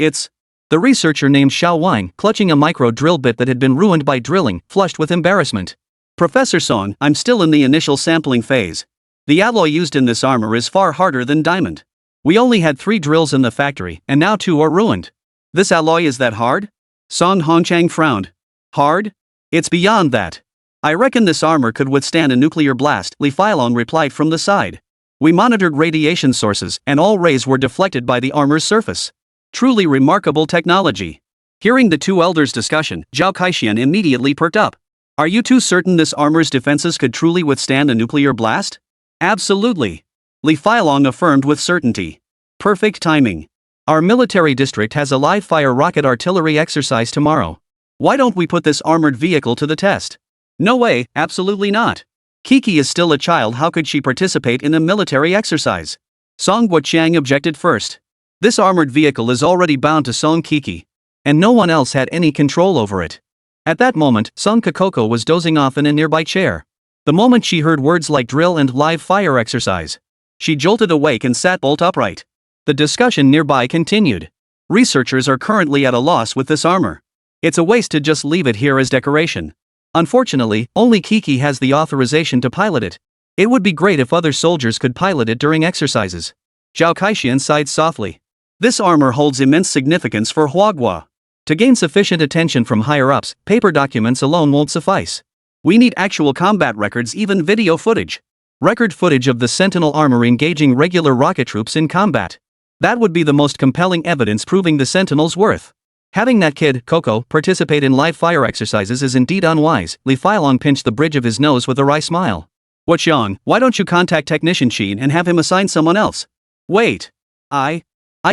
The researcher named Xiao Wang, clutching a micro drill bit that had been ruined by drilling, flushed with embarrassment. Professor Song, I'm still in the initial sampling phase. The alloy used in this armor is far harder than diamond. We only had 3 drills in the factory, and now 2 are ruined. This alloy is that hard? Song Guoqiang frowned. Hard? It's beyond that. I reckon this armor could withstand a nuclear blast, Li Feilong replied from the side. We monitored radiation sources, and all rays were deflected by the armor's surface. Truly remarkable technology. Hearing the two elders' discussion, Zhao Kaixian immediately perked up. Are you two certain this armor's defenses could truly withstand a nuclear blast? Absolutely. Li Feilong affirmed with certainty. Perfect timing. Our military district has a live-fire rocket artillery exercise tomorrow. Why don't we put this armored vehicle to the test? No way, absolutely not. Keke is still a child, how could she participate in a military exercise? Song Guoqiang objected first. This armored vehicle is already bound to Song Keke, and no one else had any control over it. At that moment, Song Keke was dozing off in a nearby chair. The moment she heard words like drill and live fire exercise, she jolted awake and sat bolt upright. The discussion nearby continued. Researchers are currently at a loss with this armor. It's a waste to just leave it here as decoration. Unfortunately, only Keke has the authorization to pilot it. It would be great if other soldiers could pilot it during exercises. Zhao Kaixian sighed softly. This armor holds immense significance for Huaguo. To gain sufficient attention from higher-ups, paper documents alone won't suffice. We need actual combat records, even video footage. Record footage of the Sentinel armor engaging regular rocket troops in combat. That would be the most compelling evidence proving the Sentinel's worth. Having that kid, Coco, participate in live fire exercises is indeed unwise. Li Feilong pinched the bridge of his nose with a wry smile. Guoqiang, why don't you contact Technician Qin and have him assign someone else? Wait. I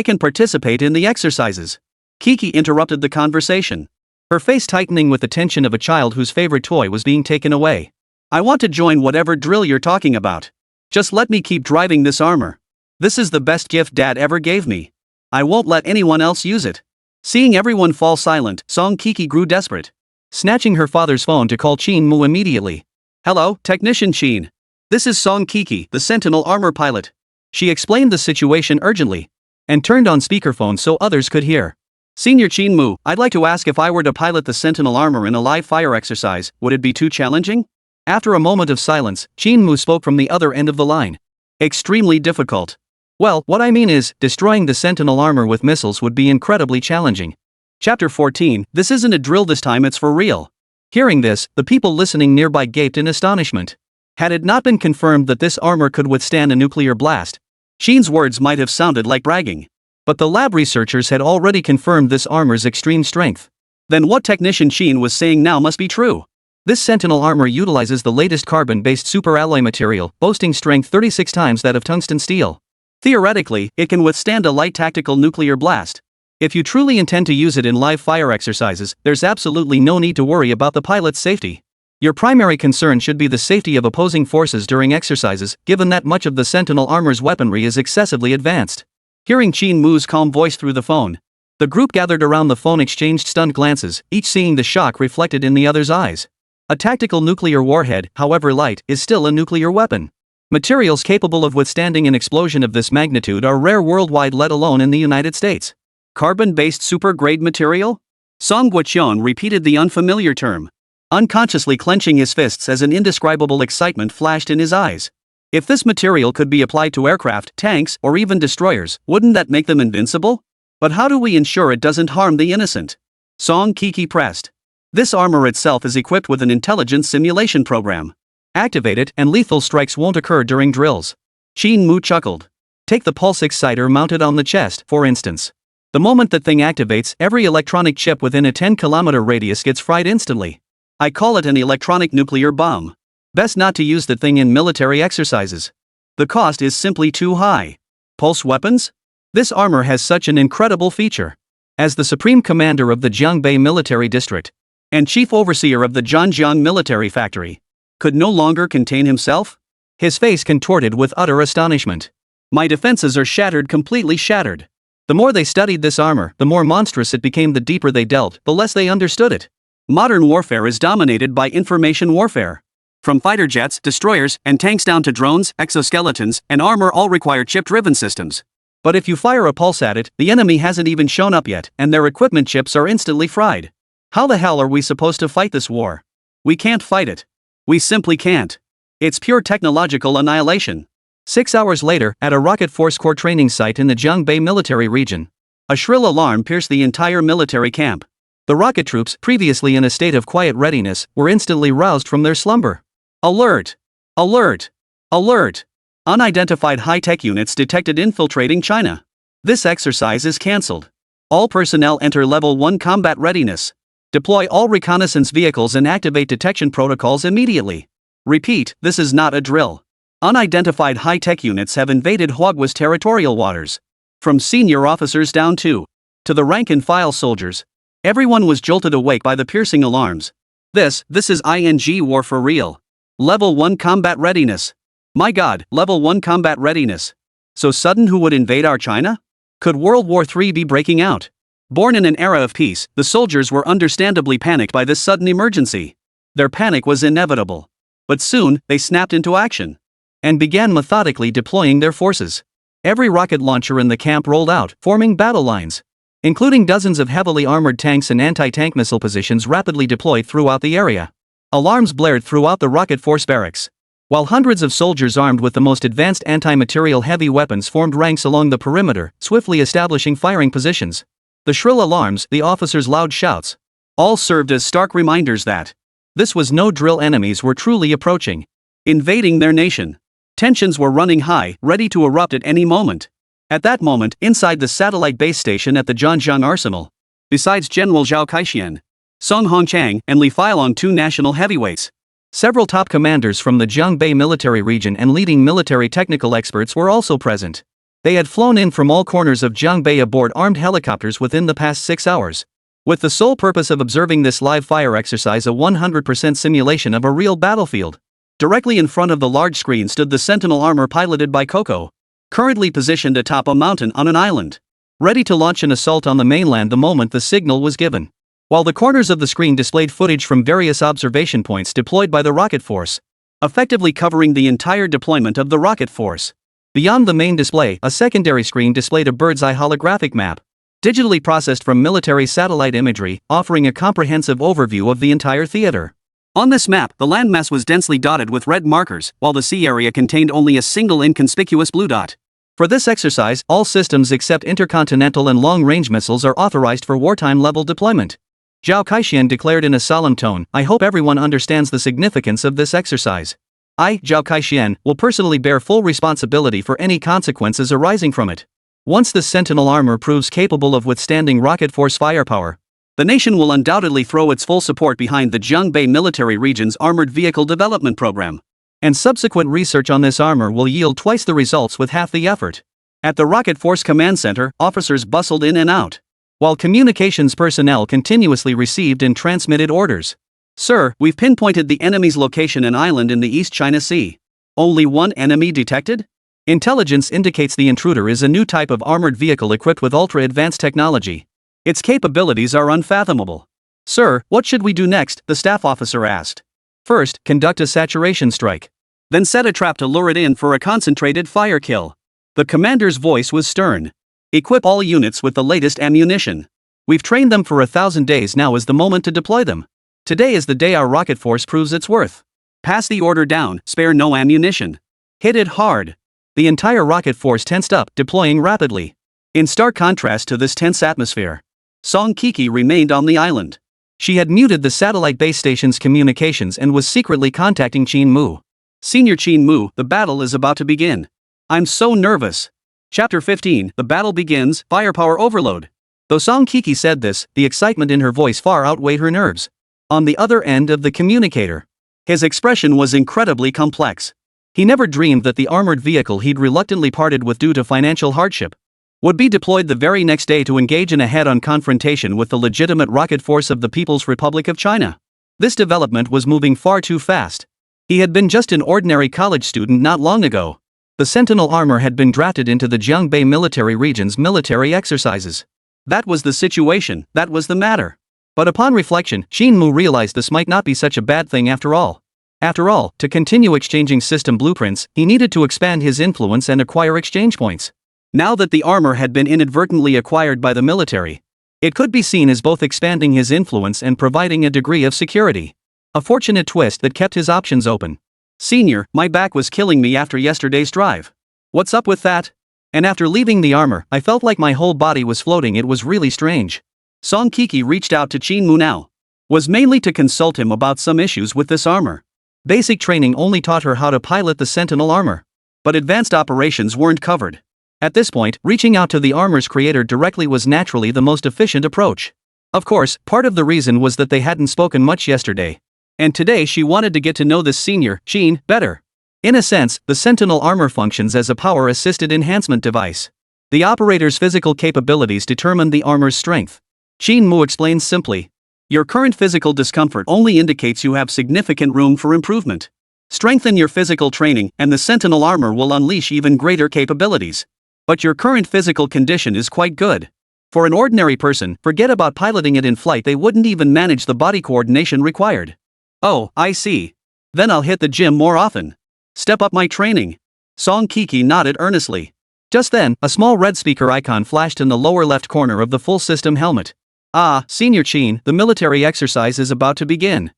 can participate in the exercises. Keke interrupted the conversation. Her face tightening with the tension of a child whose favorite toy was being taken away. I want to join whatever drill you're talking about. Just let me keep driving this armor. This is the best gift Dad ever gave me. I won't let anyone else use it. Seeing everyone fall silent, Song Keke grew desperate. Snatching her father's phone to call Qin Mu immediately. Hello, Technician Qin. This is Song Keke, the Sentinel armor pilot. She explained the situation urgently, and turned on speakerphone so others could hear. Senior Qin Mu, I'd like to ask if I were to pilot the Sentinel armor in a live fire exercise, would it be too challenging? After a moment of silence, Qin Mu spoke from the other end of the line. Extremely difficult. Well, what I mean is, destroying the Sentinel armor with missiles would be incredibly challenging. Chapter 14, this isn't a drill this time, it's for real. Hearing this, the people listening nearby gaped in astonishment. Had it not been confirmed that this armor could withstand a nuclear blast, Qin's words might have sounded like bragging. But the lab researchers had already confirmed this armor's extreme strength. Then what Technician Qin was saying now must be true. This Sentinel armor utilizes the latest carbon-based superalloy material, boasting strength 36 times that of tungsten steel. Theoretically, it can withstand a light tactical nuclear blast. If you truly intend to use it in live fire exercises, there's absolutely no need to worry about the pilot's safety. Your primary concern should be the safety of opposing forces during exercises, given that much of the Sentinel armor's weaponry is excessively advanced. Hearing Qin Mu's calm voice through the phone, the group gathered around the phone exchanged stunned glances, each seeing the shock reflected in the other's eyes. A tactical nuclear warhead, however light, is still a nuclear weapon. Materials capable of withstanding an explosion of this magnitude are rare worldwide, let alone in the United States. Carbon-based super-grade material? Song Guoqiang repeated the unfamiliar term, unconsciously clenching his fists as an indescribable excitement flashed in his eyes. If this material could be applied to aircraft, tanks, or even destroyers, wouldn't that make them invincible? But how do we ensure it doesn't harm the innocent? Song Keke pressed. This armor itself is equipped with an intelligence simulation program. Activate it and lethal strikes won't occur during drills. Qin Mu chuckled. Take the pulse exciter mounted on the chest, for instance. The moment that thing activates, every electronic chip within a 10-kilometer radius gets fried instantly. I call it an electronic nuclear bomb. Best not to use the thing in military exercises. The cost is simply too high. Pulse weapons? This armor has such an incredible feature. As the supreme commander of the Jiangbei Military District and chief overseer of the Zhanjiang Military Factory could no longer contain himself, his face contorted with utter astonishment. My defenses are shattered, completely shattered. The more they studied this armor, the more monstrous it became. The deeper they delved, the less they understood it. Modern warfare is dominated by information warfare. From fighter jets, destroyers, and tanks down to drones, exoskeletons, and armor all require chip-driven systems. But if you fire a pulse at it, the enemy hasn't even shown up yet, and their equipment chips are instantly fried. How the hell are we supposed to fight this war? We can't fight it. We simply can't. It's pure technological annihilation. 6 hours later, at a Rocket Force Corps training site in the Jiangbei military region, a shrill alarm pierced the entire military camp. The rocket troops, previously in a state of quiet readiness, were instantly roused from their slumber. Alert! Alert! Alert! Unidentified high-tech units detected infiltrating China. This exercise is cancelled. All personnel enter Level 1 combat readiness. Deploy all reconnaissance vehicles and activate detection protocols immediately. Repeat, this is not a drill. Unidentified high-tech units have invaded Huagua's territorial waters. From senior officers down to the rank-and-file soldiers, everyone was jolted awake by the piercing alarms. This is ING war for real. Level 1 combat readiness. My God, Level 1 combat readiness. So sudden, who would invade our China? Could World War III be breaking out? Born in an era of peace, the soldiers were understandably panicked by this sudden emergency. Their panic was inevitable. But soon, they snapped into action and began methodically deploying their forces. Every rocket launcher in the camp rolled out, forming battle lines, including dozens of heavily armored tanks and anti-tank missile positions rapidly deployed throughout the area. Alarms blared throughout the rocket force barracks, while hundreds of soldiers armed with the most advanced anti-material heavy weapons formed ranks along the perimeter, swiftly establishing firing positions. The shrill alarms, the officers' loud shouts, all served as stark reminders that this was no drill. Enemies were truly approaching, invading their nation. Tensions were running high, ready to erupt at any moment. At that moment, inside the satellite base station at the Zhanjiang Arsenal, besides General Zhao Kaixian, Song Guoqiang, and Li Feilong, two national heavyweights, several top commanders from the Jiangbei military region and leading military technical experts were also present. They had flown in from all corners of Jiangbei aboard armed helicopters within the past 6 hours, with the sole purpose of observing this live fire exercise, a 100% simulation of a real battlefield. Directly in front of the large screen stood the Sentinel armor piloted by Coco, currently positioned atop a mountain on an island, ready to launch an assault on the mainland the moment the signal was given. While the corners of the screen displayed footage from various observation points deployed by the rocket force, effectively covering the entire deployment of the rocket force. Beyond the main display, a secondary screen displayed a bird's-eye holographic map, digitally processed from military satellite imagery, offering a comprehensive overview of the entire theater. On this map, the landmass was densely dotted with red markers, while the sea area contained only a single inconspicuous blue dot. For this exercise, all systems except intercontinental and long-range missiles are authorized for wartime-level deployment. Zhao Kaixian declared in a solemn tone, "I hope everyone understands the significance of this exercise. I, Zhao Kaixian, will personally bear full responsibility for any consequences arising from it. Once the Sentinel armor proves capable of withstanding rocket force firepower, the nation will undoubtedly throw its full support behind the Jiangbei military region's armored vehicle development program. And subsequent research on this armor will yield twice the results with half the effort." At the Rocket Force Command Center, officers bustled in and out, while communications personnel continuously received and transmitted orders. "Sir, we've pinpointed the enemy's location, an island in the East China Sea. Only one enemy detected? Intelligence indicates the intruder is a new type of armored vehicle equipped with ultra-advanced technology. Its capabilities are unfathomable." "Sir, what should we do next?" the staff officer asked. "First, conduct a saturation strike. Then set a trap to lure it in for a concentrated fire kill." The commander's voice was stern. "Equip all units with the latest ammunition. We've trained them for 1,000 days, now is the moment to deploy them. Today is the day our rocket force proves its worth. Pass the order down, spare no ammunition. Hit it hard." The entire rocket force tensed up, deploying rapidly. In stark contrast to this tense atmosphere, Song Keke remained on the island. She had muted the satellite base station's communications and was secretly contacting Qin Mu. "Senior Qin Mu, the battle is about to begin. I'm so nervous." Chapter 15, The Battle Begins, Firepower Overload. Though Song Keke said this, the excitement in her voice far outweighed her nerves. On the other end of the communicator, his expression was incredibly complex. He never dreamed that the armored vehicle he'd reluctantly parted with due to financial hardship would be deployed the very next day to engage in a head-on confrontation with the legitimate rocket force of the People's Republic of China. This development was moving far too fast. He had been just an ordinary college student not long ago. The Sentinel armor had been drafted into the Jiangbei military region's military exercises. That was the situation, that was the matter. But upon reflection, Qin Mu realized this might not be such a bad thing after all. After all, to continue exchanging system blueprints, he needed to expand his influence and acquire exchange points. Now that the armor had been inadvertently acquired by the military, it could be seen as both expanding his influence and providing a degree of security. A fortunate twist that kept his options open. Senior, my back was killing me after yesterday's drive. What's up with that? And after leaving the armor, I felt like my whole body was floating. It was really strange. Song Keke reached out to Qin Mu now. Was mainly to consult him about some issues with this armor. Basic training only taught her how to pilot the Sentinel armor. But advanced operations weren't covered. At this point, reaching out to the armor's creator directly was naturally the most efficient approach. Of course, part of the reason was that they hadn't spoken much yesterday. And today she wanted to get to know this senior, Qin, better. In a sense, the Sentinel armor functions as a power-assisted enhancement device. The operator's physical capabilities determine the armor's strength. Qin Mu explains simply. Your current physical discomfort only indicates you have significant room for improvement. Strengthen your physical training, and the Sentinel armor will unleash even greater capabilities. But your current physical condition is quite good. For an ordinary person, forget about piloting it in flight, they wouldn't even manage the body coordination required. Oh, I see. Then I'll hit the gym more often. Step up my training. Song Keke nodded earnestly. Just then, a small red speaker icon flashed in the lower left corner of the full system helmet. Ah, Senior Qin, the military exercise is about to begin.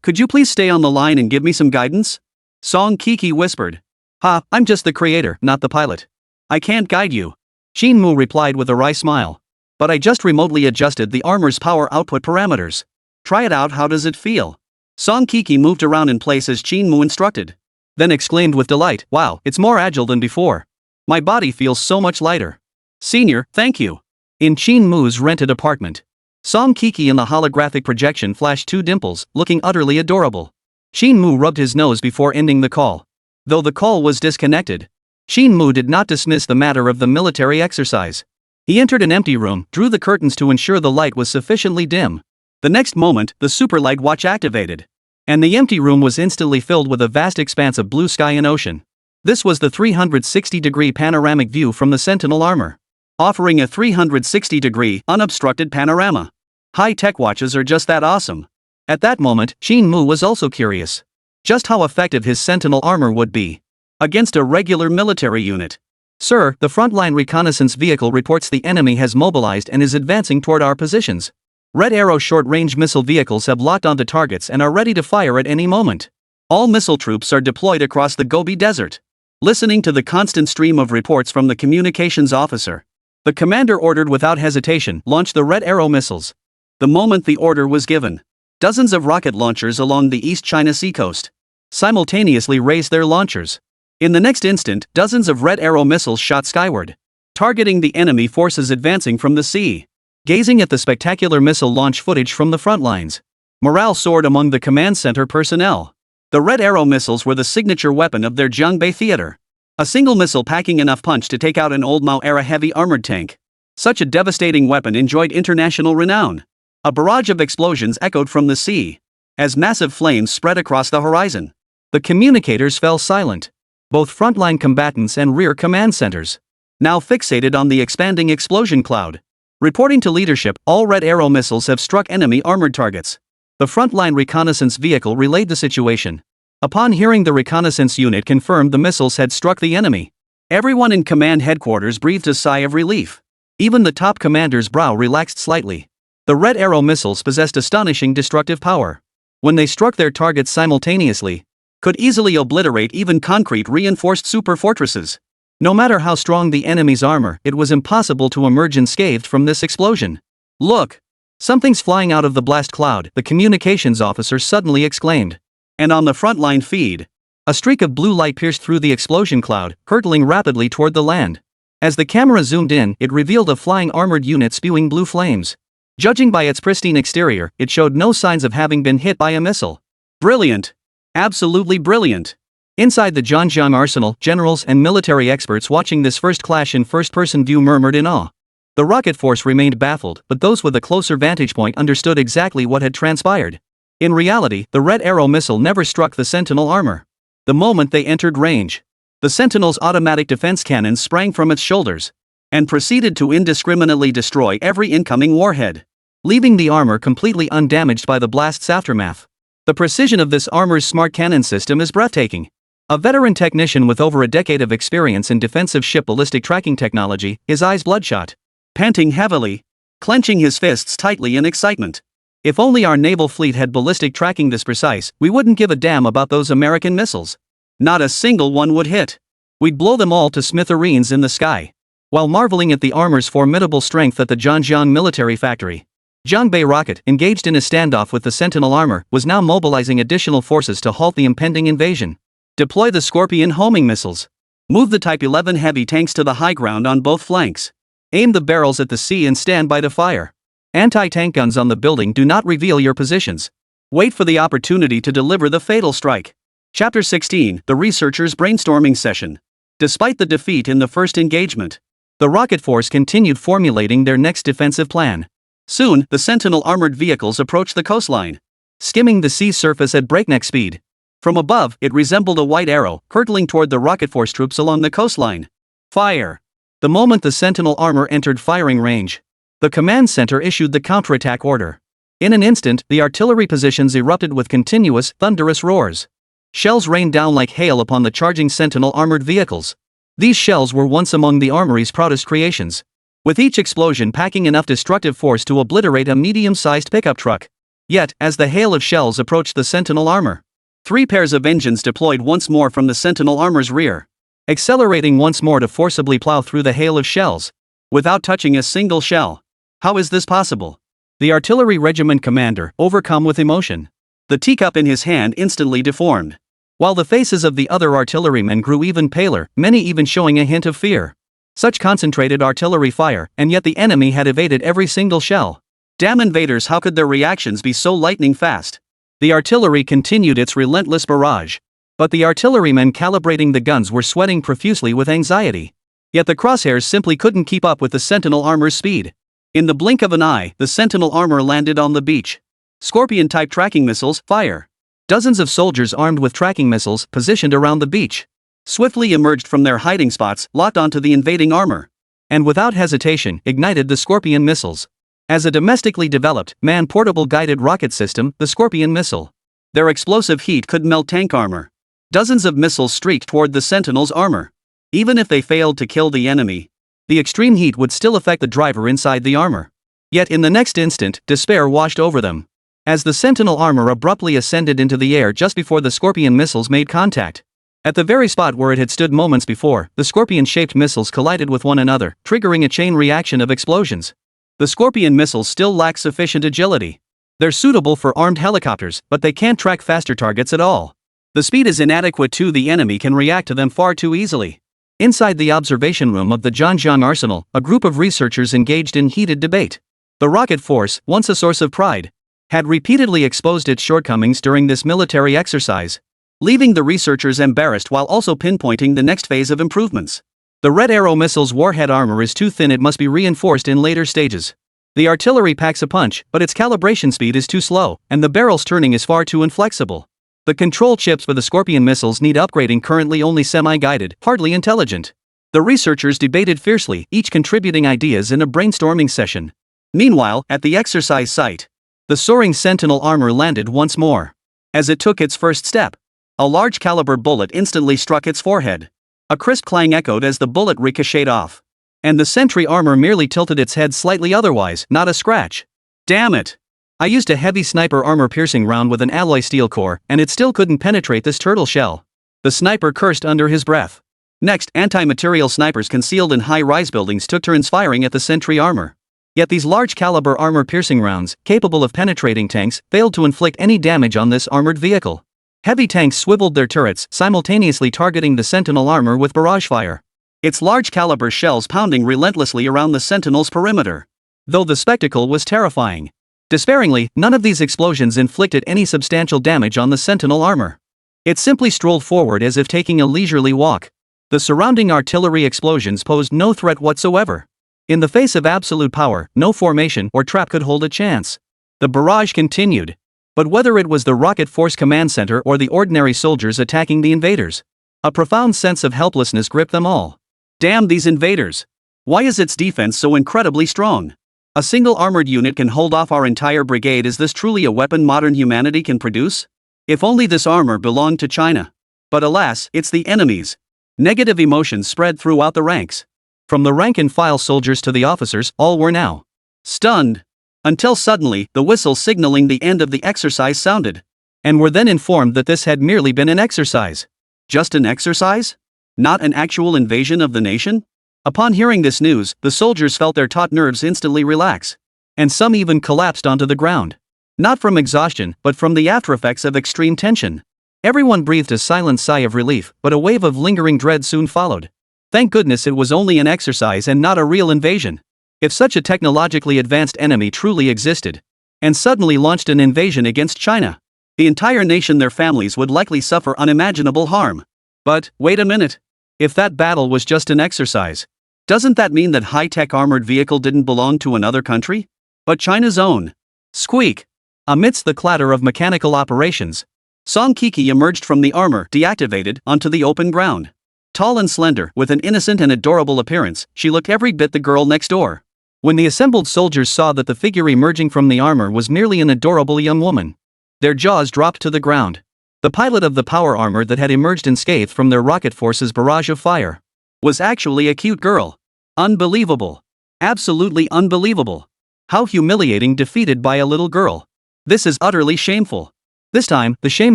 Could you please stay on the line and give me some guidance? Song Keke whispered. Ha, I'm just the creator, not the pilot. I can't guide you. Qin Mu replied with a wry smile. But I just remotely adjusted the armor's power output parameters. Try it out, how does it feel? Song Keke moved around in place as Qin Mu instructed. Then exclaimed with delight, wow, it's more agile than before. My body feels so much lighter. Senior, thank you. In Qin Mu's rented apartment, Song Keke in the holographic projection flashed two dimples, looking utterly adorable. Qin Mu rubbed his nose before ending the call. Though the call was disconnected, Qin Mu did not dismiss the matter of the military exercise. He entered an empty room, drew the curtains to ensure the light was sufficiently dim. The next moment, the superlight watch activated. And the empty room was instantly filled with a vast expanse of blue sky and ocean. This was the 360-degree panoramic view from the Sentinel armor, offering a 360-degree, unobstructed panorama. High-tech watches are just that awesome. At that moment, Qin Mu was also curious. Just how effective his Sentinel armor would be against a regular military unit. Sir, the frontline reconnaissance vehicle reports the enemy has mobilized and is advancing toward our positions. Red Arrow short-range missile vehicles have locked onto targets and are ready to fire at any moment. All missile troops are deployed across the Gobi Desert. Listening to the constant stream of reports from the communications officer, the commander ordered without hesitation, launch the Red Arrow missiles. The moment the order was given, dozens of rocket launchers along the East China Sea coast simultaneously raised their launchers. In the next instant, dozens of Red Arrow missiles shot skyward, targeting the enemy forces advancing from the sea. Gazing at the spectacular missile launch footage from the front lines, morale soared among the command center personnel. The Red Arrow missiles were the signature weapon of their Jiangbei theater. A single missile packing enough punch to take out an old Mao-era heavy armored tank. Such a devastating weapon enjoyed international renown. A barrage of explosions echoed from the sea, as massive flames spread across the horizon. The communicators fell silent. Both frontline combatants and rear command centers, now fixated on the expanding explosion cloud. Reporting to leadership, all Red Arrow missiles have struck enemy armored targets. The frontline reconnaissance vehicle relayed the situation. Upon hearing the reconnaissance unit confirmed the missiles had struck the enemy, everyone in command headquarters breathed a sigh of relief. Even the top commander's brow relaxed slightly. The Red Arrow missiles possessed astonishing destructive power. When they struck their targets simultaneously, could easily obliterate even concrete reinforced super fortresses. No matter how strong the enemy's armor, it was impossible to emerge unscathed from this explosion. Look! Something's flying out of the blast cloud, the communications officer suddenly exclaimed. And on the frontline feed, a streak of blue light pierced through the explosion cloud, hurtling rapidly toward the land. As the camera zoomed in, it revealed a flying armored unit spewing blue flames. Judging by its pristine exterior, it showed no signs of having been hit by a missile. Brilliant! Absolutely brilliant! Inside the Zhangjiang arsenal, generals and military experts watching this first clash in first-person view murmured in awe. The rocket force remained baffled, but those with a closer vantage point understood exactly what had transpired. In reality, the Red Arrow missile never struck the Sentinel armor. The moment they entered range, the Sentinel's automatic defense cannons sprang from its shoulders and proceeded to indiscriminately destroy every incoming warhead, leaving the armor completely undamaged by the blast's aftermath. The precision of this armor's smart cannon system is breathtaking. A veteran technician with over a decade of experience in defensive ship ballistic tracking technology, his eyes bloodshot, panting heavily, clenching his fists tightly in excitement. If only our naval fleet had ballistic tracking this precise, we wouldn't give a damn about those American missiles. Not a single one would hit. We'd blow them all to smithereens in the sky. While marveling at the armor's formidable strength at the Zhangjiang military factory, Zhangbei Rocket, engaged in a standoff with the Sentinel armor, was now mobilizing additional forces to halt the impending invasion. Deploy the Scorpion homing missiles. Move the Type 11 heavy tanks to the high ground on both flanks. Aim the barrels at the sea and stand by to fire. Anti-tank guns on the building do not reveal your positions. Wait for the opportunity to deliver the fatal strike. Chapter 16, The Researchers' Brainstorming Session. Despite the defeat in the first engagement, the rocket force continued formulating their next defensive plan. Soon, the Sentinel armored vehicles approached the coastline, skimming the sea surface at breakneck speed. From above, it resembled a white arrow, hurtling toward the rocket force troops along the coastline. Fire! The moment the Sentinel armor entered firing range, the command center issued the counterattack order. In an instant, the artillery positions erupted with continuous, thunderous roars. Shells rained down like hail upon the charging Sentinel armored vehicles. These shells were once among the armory's proudest creations, with each explosion packing enough destructive force to obliterate a medium-sized pickup truck. Yet, as the hail of shells approached the Sentinel armor, 3 pairs of engines deployed once more from the Sentinel armor's rear, accelerating once more to forcibly plow through the hail of shells, without touching a single shell. How is this possible? The artillery regiment commander, overcome with emotion, the teacup in his hand instantly deformed, while the faces of the other artillerymen grew even paler, many even showing a hint of fear. Such concentrated artillery fire, and yet the enemy had evaded every single shell. Damn invaders, how could their reactions be so lightning fast? The artillery continued its relentless barrage, but the artillerymen calibrating the guns were sweating profusely with anxiety. Yet the crosshairs simply couldn't keep up with the Sentinel armor's speed. In the blink of an eye, the Sentinel armor landed on the beach. Scorpion-type tracking missiles, fire! Dozens of soldiers armed with tracking missiles, positioned around the beach, swiftly emerged from their hiding spots, locked onto the invading armor, and without hesitation, ignited the Scorpion missiles. As a domestically developed, man-portable guided rocket system, the Scorpion missile, their explosive heat could melt tank armor. Dozens of missiles streaked toward the Sentinel's armor. Even if they failed to kill the enemy, the extreme heat would still affect the driver inside the armor. Yet in the next instant, despair washed over them, as the Sentinel armor abruptly ascended into the air just before the Scorpion missiles made contact. At the very spot where it had stood moments before, the Scorpion-shaped missiles collided with one another, triggering a chain reaction of explosions. The Scorpion missiles still lack sufficient agility. They're suitable for armed helicopters, but they can't track faster targets at all. The speed is inadequate too, the enemy can react to them far too easily. Inside the observation room of the Zhangjiang arsenal, a group of researchers engaged in heated debate. The rocket force, once a source of pride, had repeatedly exposed its shortcomings during this military exercise, leaving the researchers embarrassed while also pinpointing the next phase of improvements. The Red Arrow missile's warhead armor is too thin, it must be reinforced in later stages. The artillery packs a punch, but its calibration speed is too slow, and the barrel's turning is far too inflexible. The control chips for the Scorpion missiles need upgrading, currently only semi-guided, hardly intelligent. The researchers debated fiercely, each contributing ideas in a brainstorming session. Meanwhile, at the exercise site, the soaring Sentinel armor landed once more. As it took its first step, a large caliber bullet instantly struck its forehead. A crisp clang echoed as the bullet ricocheted off, and the sentry armor merely tilted its head slightly, otherwise, not a scratch. Damn it! I used a heavy sniper armor-piercing round with an alloy steel core, and it still couldn't penetrate this turtle shell. The sniper cursed under his breath. Next, anti-material snipers concealed in high-rise buildings took turns firing at the sentry armor. Yet these large-caliber armor-piercing rounds, capable of penetrating tanks, failed to inflict any damage on this armored vehicle. Heavy tanks swiveled their turrets, simultaneously targeting the Sentinel armor with barrage fire. its large caliber shells pounding relentlessly around the Sentinel's perimeter. Though the spectacle was terrifying. Despairingly, none of these explosions inflicted any substantial damage on the Sentinel armor. It simply strolled forward as if taking a leisurely walk. The surrounding artillery explosions posed no threat whatsoever. In the face of absolute power, no formation or trap could hold a chance. The barrage continued. But whether it was the Rocket Force Command Center or the ordinary soldiers attacking the invaders, a profound sense of helplessness gripped them all. Damn these invaders! Why is its defense so incredibly strong? A single armored unit can hold off our entire brigade. Is this truly a weapon modern humanity can produce? If only this armor belonged to China. But alas, it's the enemy's. Negative emotions spread throughout the ranks. From the rank-and-file soldiers to the officers, all were now stunned. Until suddenly, the whistle signaling the end of the exercise sounded. And were then informed that this had merely been an exercise. Just an exercise? Not an actual invasion of the nation? Upon hearing this news, the soldiers felt their taut nerves instantly relax. And some even collapsed onto the ground. Not from exhaustion, but from the aftereffects of extreme tension. Everyone breathed a silent sigh of relief, but a wave of lingering dread soon followed. Thank goodness it was only an exercise and not a real invasion. If such a technologically advanced enemy truly existed, and suddenly launched an invasion against China, the entire nation, their families would likely suffer unimaginable harm. But, wait a minute. If that battle was just an exercise, doesn't that mean that high-tech armored vehicle didn't belong to another country? But China's own. Squeak! Amidst the clatter of mechanical operations, Song Keke emerged from the armor, deactivated, onto the open ground. Tall and slender, with an innocent and adorable appearance, she looked every bit the girl next door. When the assembled soldiers saw that the figure emerging from the armor was merely an adorable young woman, their jaws dropped to the ground. The pilot of the power armor that had emerged unscathed from their rocket force's barrage of fire was actually a cute girl. Unbelievable. Absolutely unbelievable. How humiliating, defeated by a little girl. This is utterly shameful. This time, the shame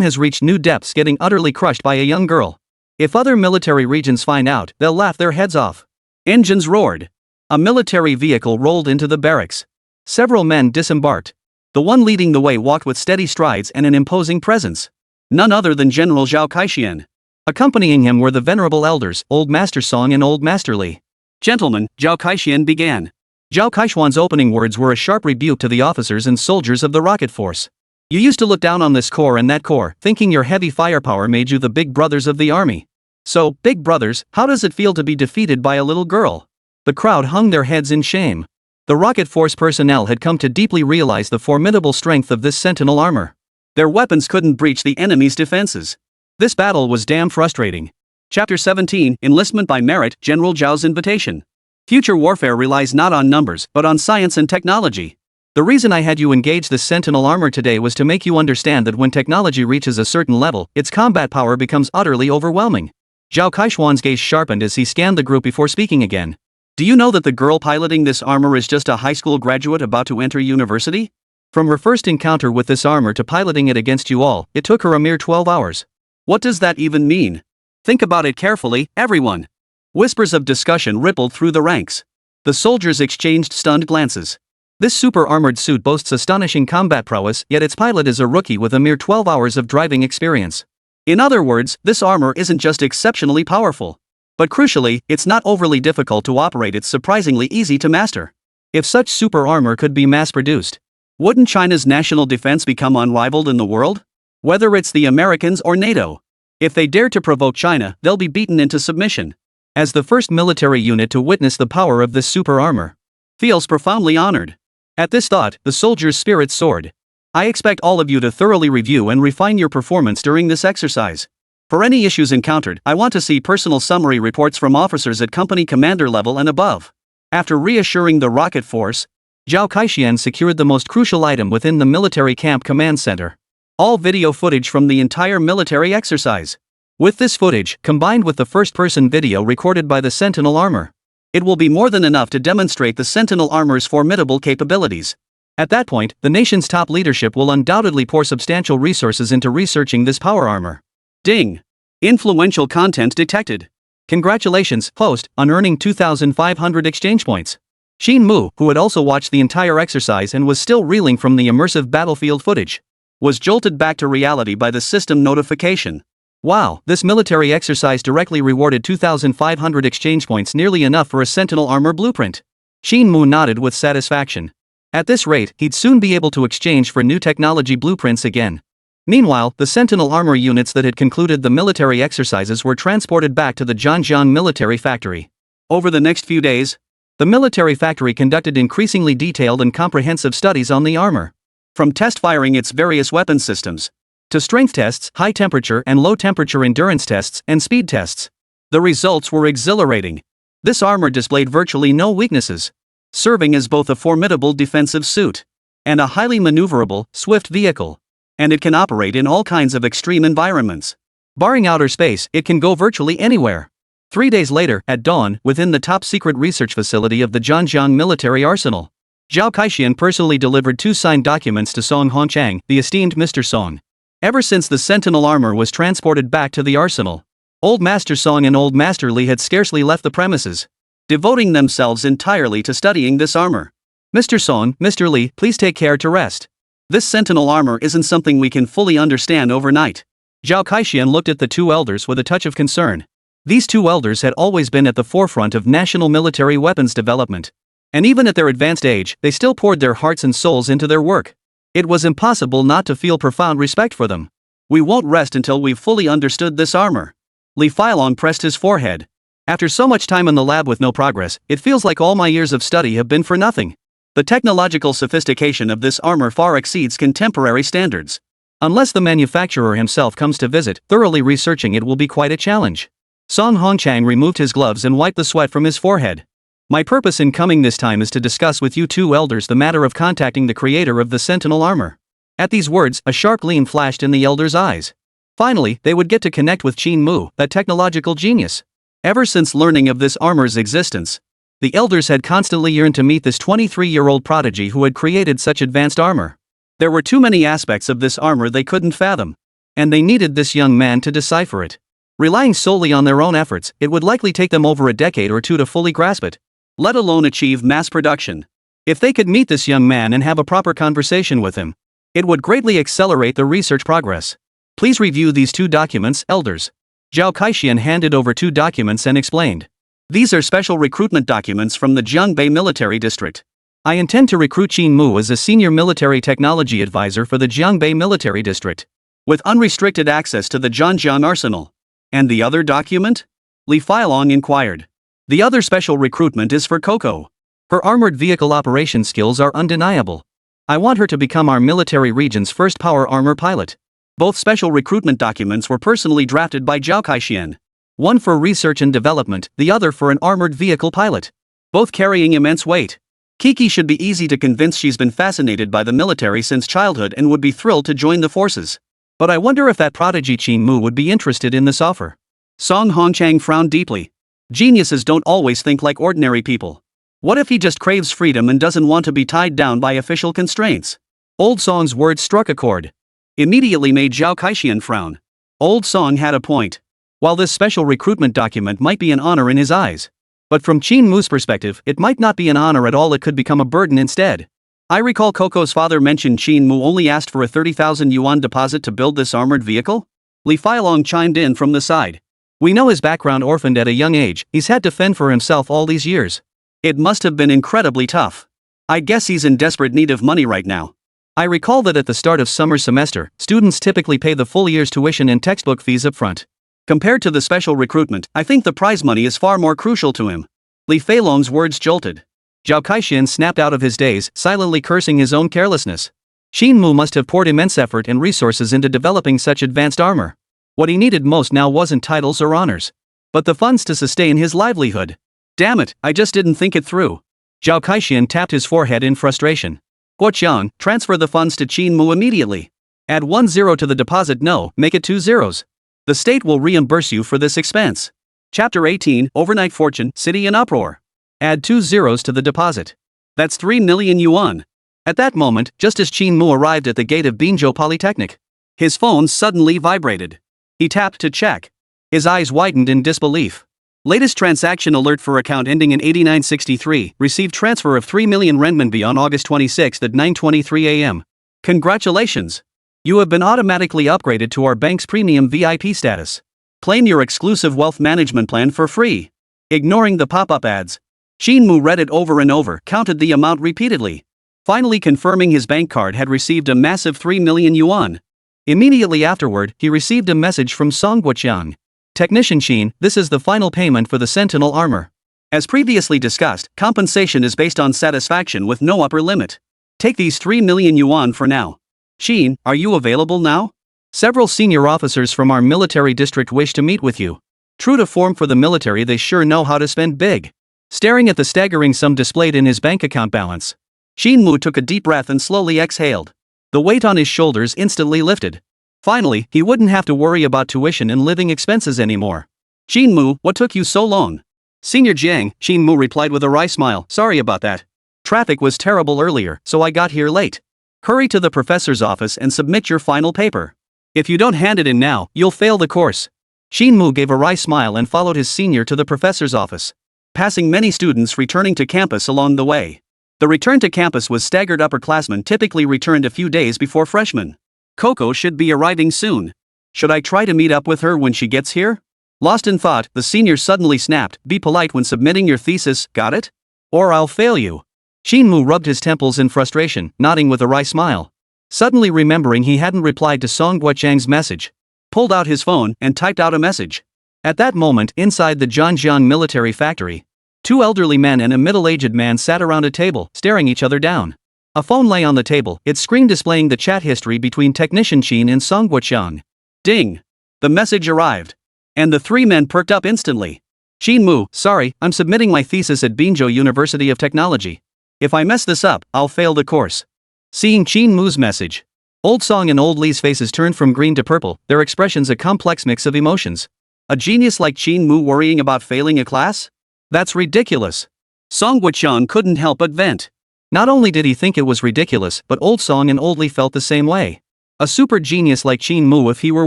has reached new depths, getting utterly crushed by a young girl. If other military regions find out, they'll laugh their heads off. Engines roared. A military vehicle rolled into the barracks. Several men disembarked. The one leading the way walked with steady strides and an imposing presence. None other than General Zhao Kaixian. Accompanying him were the venerable elders, Old Master Song and Old Master Li. Gentlemen, Zhao Kaixian began. Zhao Kaixuan's opening words were a sharp rebuke to the officers and soldiers of the rocket force. You used to look down on this corps and that corps, thinking your heavy firepower made you the big brothers of the army. So, big brothers, how does it feel to be defeated by a little girl? The crowd hung their heads in shame. The rocket force personnel had come to deeply realize the formidable strength of this Sentinel armor. Their weapons couldn't breach the enemy's defenses. This battle was damn frustrating. Chapter 17, Enlistment by Merit, General Zhao's Invitation. Future warfare relies not on numbers, but on science and technology. The reason I had you engage the Sentinel armor today was to make you understand that when technology reaches a certain level, its combat power becomes utterly overwhelming. Zhao Kaixuan's gaze sharpened as he scanned the group before speaking again. Do you know that the girl piloting this armor is just a high school graduate about to enter university? From her first encounter with this armor to piloting it against you all, it took her a mere 12 hours. What does that even mean? Think about it carefully, everyone. Whispers of discussion rippled through the ranks. The soldiers exchanged stunned glances. This super-armored suit boasts astonishing combat prowess, yet its pilot is a rookie with a mere 12 hours of driving experience. In other words, this armor isn't just exceptionally powerful. But crucially, it's not overly difficult to operate, it's surprisingly easy to master. If such super armor could be mass-produced, wouldn't China's national defense become unrivaled in the world? Whether it's the Americans or NATO. If they dare to provoke China, they'll be beaten into submission. As the first military unit to witness the power of this super armor, feels profoundly honored. At this thought, the soldiers' spirits soared. I expect all of you to thoroughly review and refine your performance during this exercise. For any issues encountered, I want to see personal summary reports from officers at company commander level and above. After reassuring the rocket force, Zhao Kaixian secured the most crucial item within the military camp command center. All video footage from the entire military exercise. With this footage, combined with the first-person video recorded by the Sentinel armor, it will be more than enough to demonstrate the Sentinel armor's formidable capabilities. At that point, the nation's top leadership will undoubtedly pour substantial resources into researching this power armor. Ding! Influential content detected. Congratulations, host, on earning 2,500 exchange points. Qin Mu, who had also watched the entire exercise and was still reeling from the immersive battlefield footage, was jolted back to reality by the system notification. Wow, this military exercise directly rewarded 2,500 exchange points, nearly enough for a Sentinel armor blueprint. Qin Mu nodded with satisfaction. At this rate, he'd soon be able to exchange for new technology blueprints again. Meanwhile, the Sentinel armor units that had concluded the military exercises were transported back to the Zhanjiang military factory. Over the next few days, the military factory conducted increasingly detailed and comprehensive studies on the armor. From test firing its various weapon systems, to strength tests, high temperature and low temperature endurance tests, and speed tests. The results were exhilarating. This armor displayed virtually no weaknesses, serving as both a formidable defensive suit and a highly maneuverable, swift vehicle. And it can operate in all kinds of extreme environments. Barring outer space, it can go virtually anywhere. 3 days later, at dawn, within the top-secret research facility of the Zhanjiang military arsenal, Zhao Kaixian personally delivered 2 signed documents to Song Guoqiang, the esteemed Mr. Song. Ever since the Sentinel armor was transported back to the arsenal, Old Master Song and Old Master Li had scarcely left the premises, devoting themselves entirely to studying this armor. Mr. Song, Mr. Li, please take care to rest. This Sentinel armor isn't something we can fully understand overnight. Zhao Kaixian looked at the 2 elders with a touch of concern. These 2 elders had always been at the forefront of national military weapons development. And even at their advanced age, they still poured their hearts and souls into their work. It was impossible not to feel profound respect for them. We won't rest until we've fully understood this armor. Li Feilong pressed his forehead. After so much time in the lab with no progress, it feels like all my years of study have been for nothing. The technological sophistication of this armor far exceeds contemporary standards. Unless the manufacturer himself comes to visit, thoroughly researching it will be quite a challenge. Song Guoqiang removed his gloves and wiped the sweat from his forehead. My purpose in coming this time is to discuss with you 2 elders the matter of contacting the creator of the Sentinel armor. At these words, a sharp gleam flashed in the elders' eyes. Finally, they would get to connect with Qin Mu, that technological genius. Ever since learning of this armor's existence, the elders had constantly yearned to meet this 23-year-old prodigy who had created such advanced armor. There were too many aspects of this armor they couldn't fathom, and they needed this young man to decipher it. Relying solely on their own efforts, it would likely take them over a decade or 2 to fully grasp it, let alone achieve mass production. If they could meet this young man and have a proper conversation with him, it would greatly accelerate the research progress. Please review these 2 documents, elders. Zhao Kaixian handed over 2 documents and explained. These are special recruitment documents from the Jiangbei Military District. I intend to recruit Qin Mu as a senior military technology advisor for the Jiangbei Military District, with unrestricted access to the Zhanjiang arsenal. And the other document? Li Feilong inquired. The other special recruitment is for Coco. Her armored vehicle operation skills are undeniable. I want her to become our military region's first power armor pilot. Both special recruitment documents were personally drafted by Zhao Kaixian. One for research and development, the other for an armored vehicle pilot. Both carrying immense weight. Keke should be easy to convince. She's been fascinated by the military since childhood and would be thrilled to join the forces. But I wonder if that prodigy Qin Mu would be interested in this offer. Song Guoqiang frowned deeply. Geniuses don't always think like ordinary people. What if he just craves freedom and doesn't want to be tied down by official constraints? Old Song's words struck a chord. Immediately made Zhao Kaixian frown. Old Song had a point. While this special recruitment document might be an honor in his eyes, but from Qin Mu's perspective, it might not be an honor at all. It could become a burden instead. I recall Coco's father mentioned Qin Mu only asked for a 30,000 yuan deposit to build this armored vehicle? Li Feilong chimed in from the side. We know his background. Orphaned at a young age, he's had to fend for himself all these years. It must have been incredibly tough. I guess he's in desperate need of money right now. I recall that at the start of summer semester, students typically pay the full year's tuition and textbook fees up front. Compared to the special recruitment, I think the prize money is far more crucial to him. Li Feilong's words jolted. Zhao Kaixian snapped out of his daze, silently cursing his own carelessness. Qin Mu must have poured immense effort and resources into developing such advanced armor. What he needed most now wasn't titles or honors, but the funds to sustain his livelihood. Damn it, I just didn't think it through. Zhao Kaixian tapped his forehead in frustration. Guoqiang, transfer the funds to Qin Mu immediately. Add 1 0 to the deposit. No, make it 2 zeros. The state will reimburse you for this expense. Chapter 18, Overnight Fortune, City in Uproar. Add 2 zeros to the deposit. That's 3 million yuan. At that moment, just as Qin Mu arrived at the gate of Binzhou Polytechnic, his phone suddenly vibrated. He tapped to check. His eyes widened in disbelief. Latest transaction alert for account ending in 8963, received transfer of 3 million renminbi on August 26 at 9:23 a.m. Congratulations! You have been automatically upgraded to our bank's premium VIP status. Claim your exclusive wealth management plan for free. Ignoring the pop-up ads, Qin Mu read it over and over, counted the amount repeatedly. Finally confirming his bank card had received a massive 3 million yuan. Immediately afterward, he received a message from Song Guoqiang. Technician Qin, this is the final payment for the Sentinel armor. As previously discussed, compensation is based on satisfaction with no upper limit. Take these 3 million yuan for now. Qin, are you available now? Several senior officers from our military district wish to meet with you. True to form for the military, they sure know how to spend big. Staring at the staggering sum displayed in his bank account balance, Qin Mu took a deep breath and slowly exhaled. The weight on his shoulders instantly lifted. Finally, he wouldn't have to worry about tuition and living expenses anymore. Qin Mu, what took you so long? Senior Jiang, Qin Mu replied with a wry smile, sorry about that. Traffic was terrible earlier, so I got here late. Hurry to the professor's office and submit your final paper. If you don't hand it in now, you'll fail the course. Qin Mu gave a wry smile and followed his senior to the professor's office, passing many students returning to campus along the way. The return to campus was staggered. Upperclassmen typically returned a few days before freshmen. Coco should be arriving soon. Should I try to meet up with her when she gets here? Lost in thought, the senior suddenly snapped, be polite when submitting your thesis, got it? Or I'll fail you. Qin Mu rubbed his temples in frustration, nodding with a wry smile. Suddenly remembering he hadn't replied to Song Guoqiang's message, pulled out his phone and typed out a message. At that moment, inside the Zhanjiang military factory, two elderly men and a middle-aged man sat around a table, staring each other down. A phone lay on the table, its screen displaying the chat history between Technician Qin and Song Guoqiang. Ding! The message arrived. And the three men perked up instantly. Qin Mu, sorry, I'm submitting my thesis at Binzhou University of Technology. If I mess this up, I'll fail the course. Seeing Qin Mu's message, Old Song and Old Li's faces turned from green to purple, their expressions a complex mix of emotions. A genius like Qin Mu worrying about failing a class? That's ridiculous. Song Guoqiang couldn't help but vent. Not only did he think it was ridiculous, but Old Song and Old Li felt the same way. A super genius like Qin Mu, if he were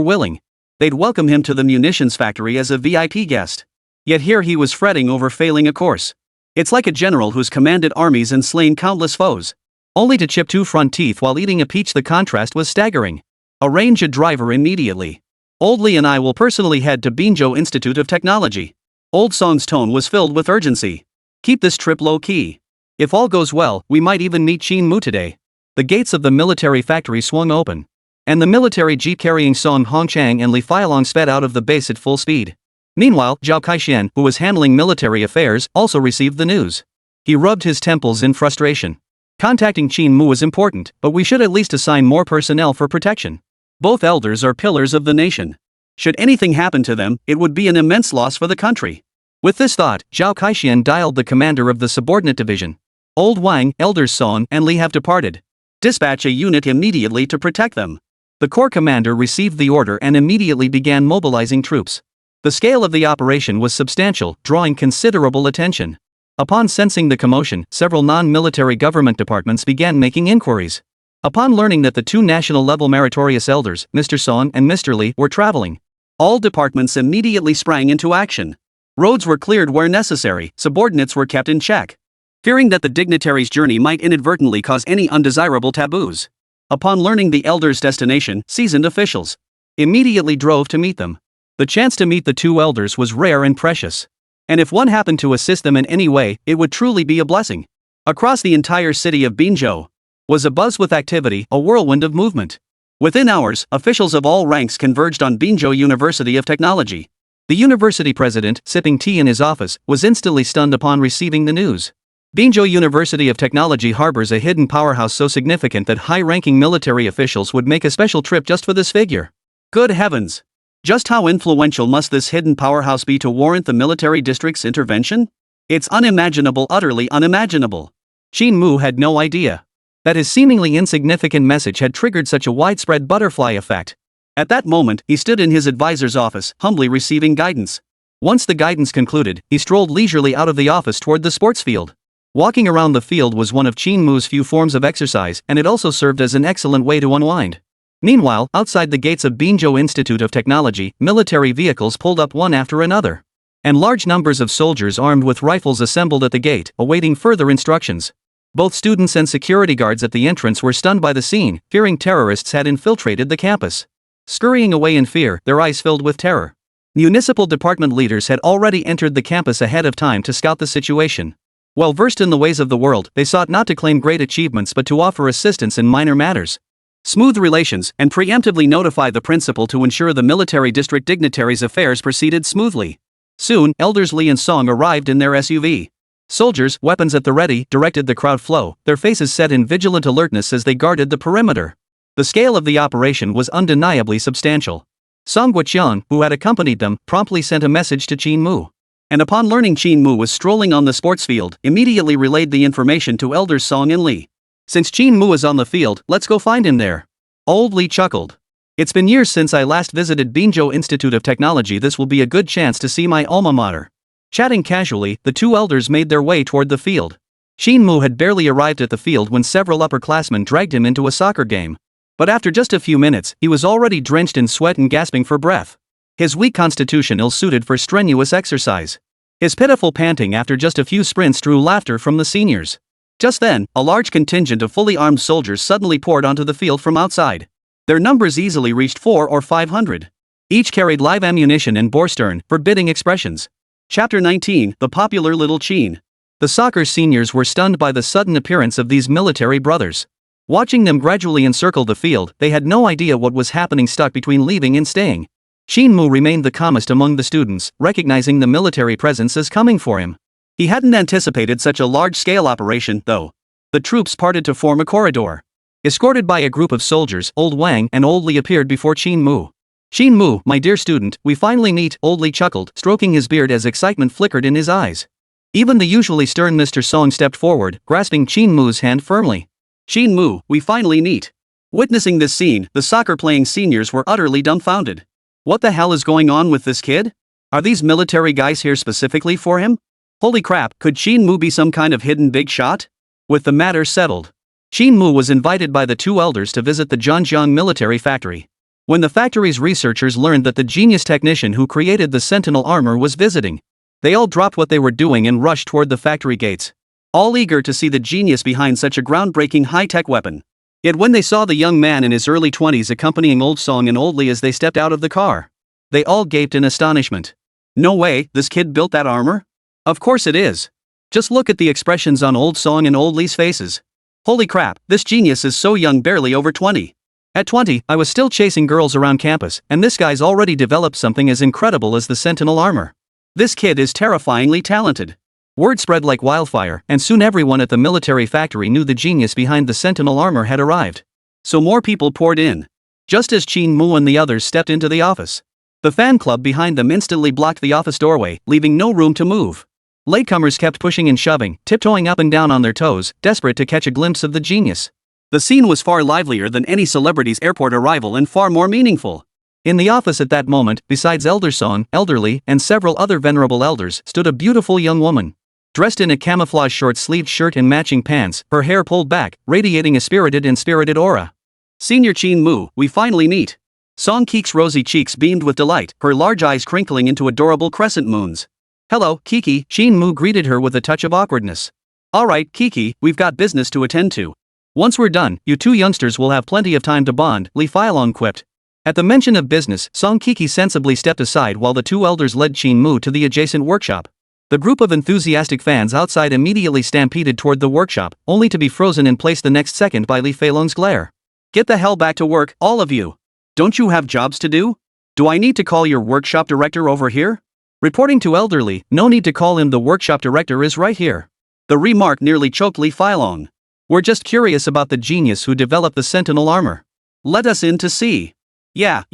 willing, they'd welcome him to the munitions factory as a VIP guest. Yet here he was fretting over failing a course. It's like a general who's commanded armies and slain countless foes, only to chip two front teeth while eating a peach. The contrast was staggering. Arrange a driver immediately. Old Li and I will personally head to Binzhou Institute of Technology. Old Song's tone was filled with urgency. Keep this trip low-key. If all goes well, we might even meet Qin Mu today. The gates of the military factory swung open, and the military jeep carrying Song Hongqiang and Li Feilong sped out of the base at full speed. Meanwhile, Zhao Kaishan, who was handling military affairs, also received the news. He rubbed his temples in frustration. Contacting Qin Mu was important, but we should at least assign more personnel for protection. Both elders are pillars of the nation. Should anything happen to them, it would be an immense loss for the country. With this thought, Zhao Kaishan dialed the commander of the subordinate division. Old Wang, Elders Song and Li have departed. Dispatch a unit immediately to protect them. The corps commander received the order and immediately began mobilizing troops. The scale of the operation was substantial, drawing considerable attention. Upon sensing the commotion, several non-military government departments began making inquiries. Upon learning that the two national-level meritorious elders, Mr. Song and Mr. Li, were traveling, all departments immediately sprang into action. Roads were cleared where necessary, subordinates were kept in check, fearing that the dignitaries' journey might inadvertently cause any undesirable taboos. Upon learning the elders' destination, seasoned officials immediately drove to meet them. The chance to meet the two elders was rare and precious, and if one happened to assist them in any way, it would truly be a blessing. Across the entire city of Binzhou was abuzz with activity, a whirlwind of movement. Within hours, officials of all ranks converged on Binzhou University of Technology. The university president, sipping tea in his office, was instantly stunned upon receiving the news. Binzhou University of Technology harbors a hidden powerhouse so significant that high-ranking military officials would make a special trip just for this figure. Good heavens! Just how influential must this hidden powerhouse be to warrant the military district's intervention? It's unimaginable, utterly unimaginable. Qin Mu had no idea that his seemingly insignificant message had triggered such a widespread butterfly effect. At that moment, he stood in his advisor's office, humbly receiving guidance. Once the guidance concluded, he strolled leisurely out of the office toward the sports field. Walking around the field was one of Qin Mu's few forms of exercise, and it also served as an excellent way to unwind. Meanwhile, outside the gates of Binzhou Institute of Technology, military vehicles pulled up one after another, and large numbers of soldiers armed with rifles assembled at the gate, awaiting further instructions. Both students and security guards at the entrance were stunned by the scene, fearing terrorists had infiltrated the campus. Scurrying away in fear, their eyes filled with terror. Municipal department leaders had already entered the campus ahead of time to scout the situation. Well versed in the ways of the world, they sought not to claim great achievements but to offer assistance in minor matters. Smooth relations, and preemptively notify the principal to ensure the military district dignitaries' affairs proceeded smoothly. Soon, Elders Li and Song arrived in their SUV. Soldiers, weapons at the ready, directed the crowd flow, their faces set in vigilant alertness as they guarded the perimeter. The scale of the operation was undeniably substantial. Song Guoqiang, who had accompanied them, promptly sent a message to Qin Mu. And upon learning Qin Mu was strolling on the sports field, immediately relayed the information to Elders Song and Li. Since Qin Mu is on the field, let's go find him there. Old Li chuckled. It's been years since I last visited Binzhou Institute of Technology. This will be a good chance to see my alma mater. Chatting casually, the two elders made their way toward the field. Qin Mu had barely arrived at the field when several upperclassmen dragged him into a soccer game. But after just a few minutes, he was already drenched in sweat and gasping for breath. His weak constitution ill-suited for strenuous exercise. His pitiful panting after just a few sprints drew laughter from the seniors. Just then, a large contingent of fully armed soldiers suddenly poured onto the field from outside. Their numbers easily reached 400 or 500. Each carried live ammunition and bore stern, forbidding expressions. Chapter 19, The Popular Little Qin. The soccer seniors were stunned by the sudden appearance of these military brothers. Watching them gradually encircle the field, they had no idea what was happening, stuck between leaving and staying. Qin Mu remained the calmest among the students, recognizing the military presence as coming for him. He hadn't anticipated such a large-scale operation, though. The troops parted to form a corridor. Escorted by a group of soldiers, Old Wang and Old Li appeared before Qin Mu. Qin Mu, my dear student, we finally meet, Old Li chuckled, stroking his beard as excitement flickered in his eyes. Even the usually stern Mr. Song stepped forward, grasping Qin Mu's hand firmly. Qin Mu, we finally meet. Witnessing this scene, the soccer-playing seniors were utterly dumbfounded. What the hell is going on with this kid? Are these military guys here specifically for him? Holy crap, could Qin Mu be some kind of hidden big shot? With the matter settled, Qin Mu was invited by the two elders to visit the Zhangjiang military factory. When the factory's researchers learned that the genius technician who created the Sentinel armor was visiting, they all dropped what they were doing and rushed toward the factory gates, all eager to see the genius behind such a groundbreaking high-tech weapon. Yet when they saw the young man in his early 20s accompanying Old Song and Old Li as they stepped out of the car, they all gaped in astonishment. No way, this kid built that armor? Of course it is. Just look at the expressions on Old Song and Old Li's faces. Holy crap, this genius is so young, barely over 20. At 20, I was still chasing girls around campus, and this guy's already developed something as incredible as the Sentinel armor. This kid is terrifyingly talented. Word spread like wildfire, and soon everyone at the military factory knew the genius behind the Sentinel armor had arrived. So more people poured in. Just as Qin Mu and the others stepped into the office, the fan club behind them instantly blocked the office doorway, leaving no room to move. Latecomers kept pushing and shoving, tiptoeing up and down on their toes, desperate to catch a glimpse of the genius. The scene was far livelier than any celebrity's airport arrival and far more meaningful. In the office at that moment, besides Elder Song, Elder Li, and several other venerable elders, stood a beautiful young woman. Dressed in a camouflage short-sleeved shirt and matching pants, her hair pulled back, radiating a spirited aura. Senior Qin Mu, we finally meet. Song Keke's rosy cheeks beamed with delight, her large eyes crinkling into adorable crescent moons. Hello, Keke, Qin Mu greeted her with a touch of awkwardness. Alright, Keke, we've got business to attend to. Once we're done, you two youngsters will have plenty of time to bond, Li Feilong quipped. At the mention of business, Song Keke sensibly stepped aside while the two elders led Qin Mu to the adjacent workshop. The group of enthusiastic fans outside immediately stampeded toward the workshop, only to be frozen in place the next second by Li Feilong's glare. Get the hell back to work, all of you. Don't you have jobs to do? Do I need to call your workshop director over here? Reporting to Elder Li, no need to call him, the workshop director is right here. The remark nearly choked Li Feilong. We're just curious about the genius who developed the Sentinel armor. Let us in to see. Yeah.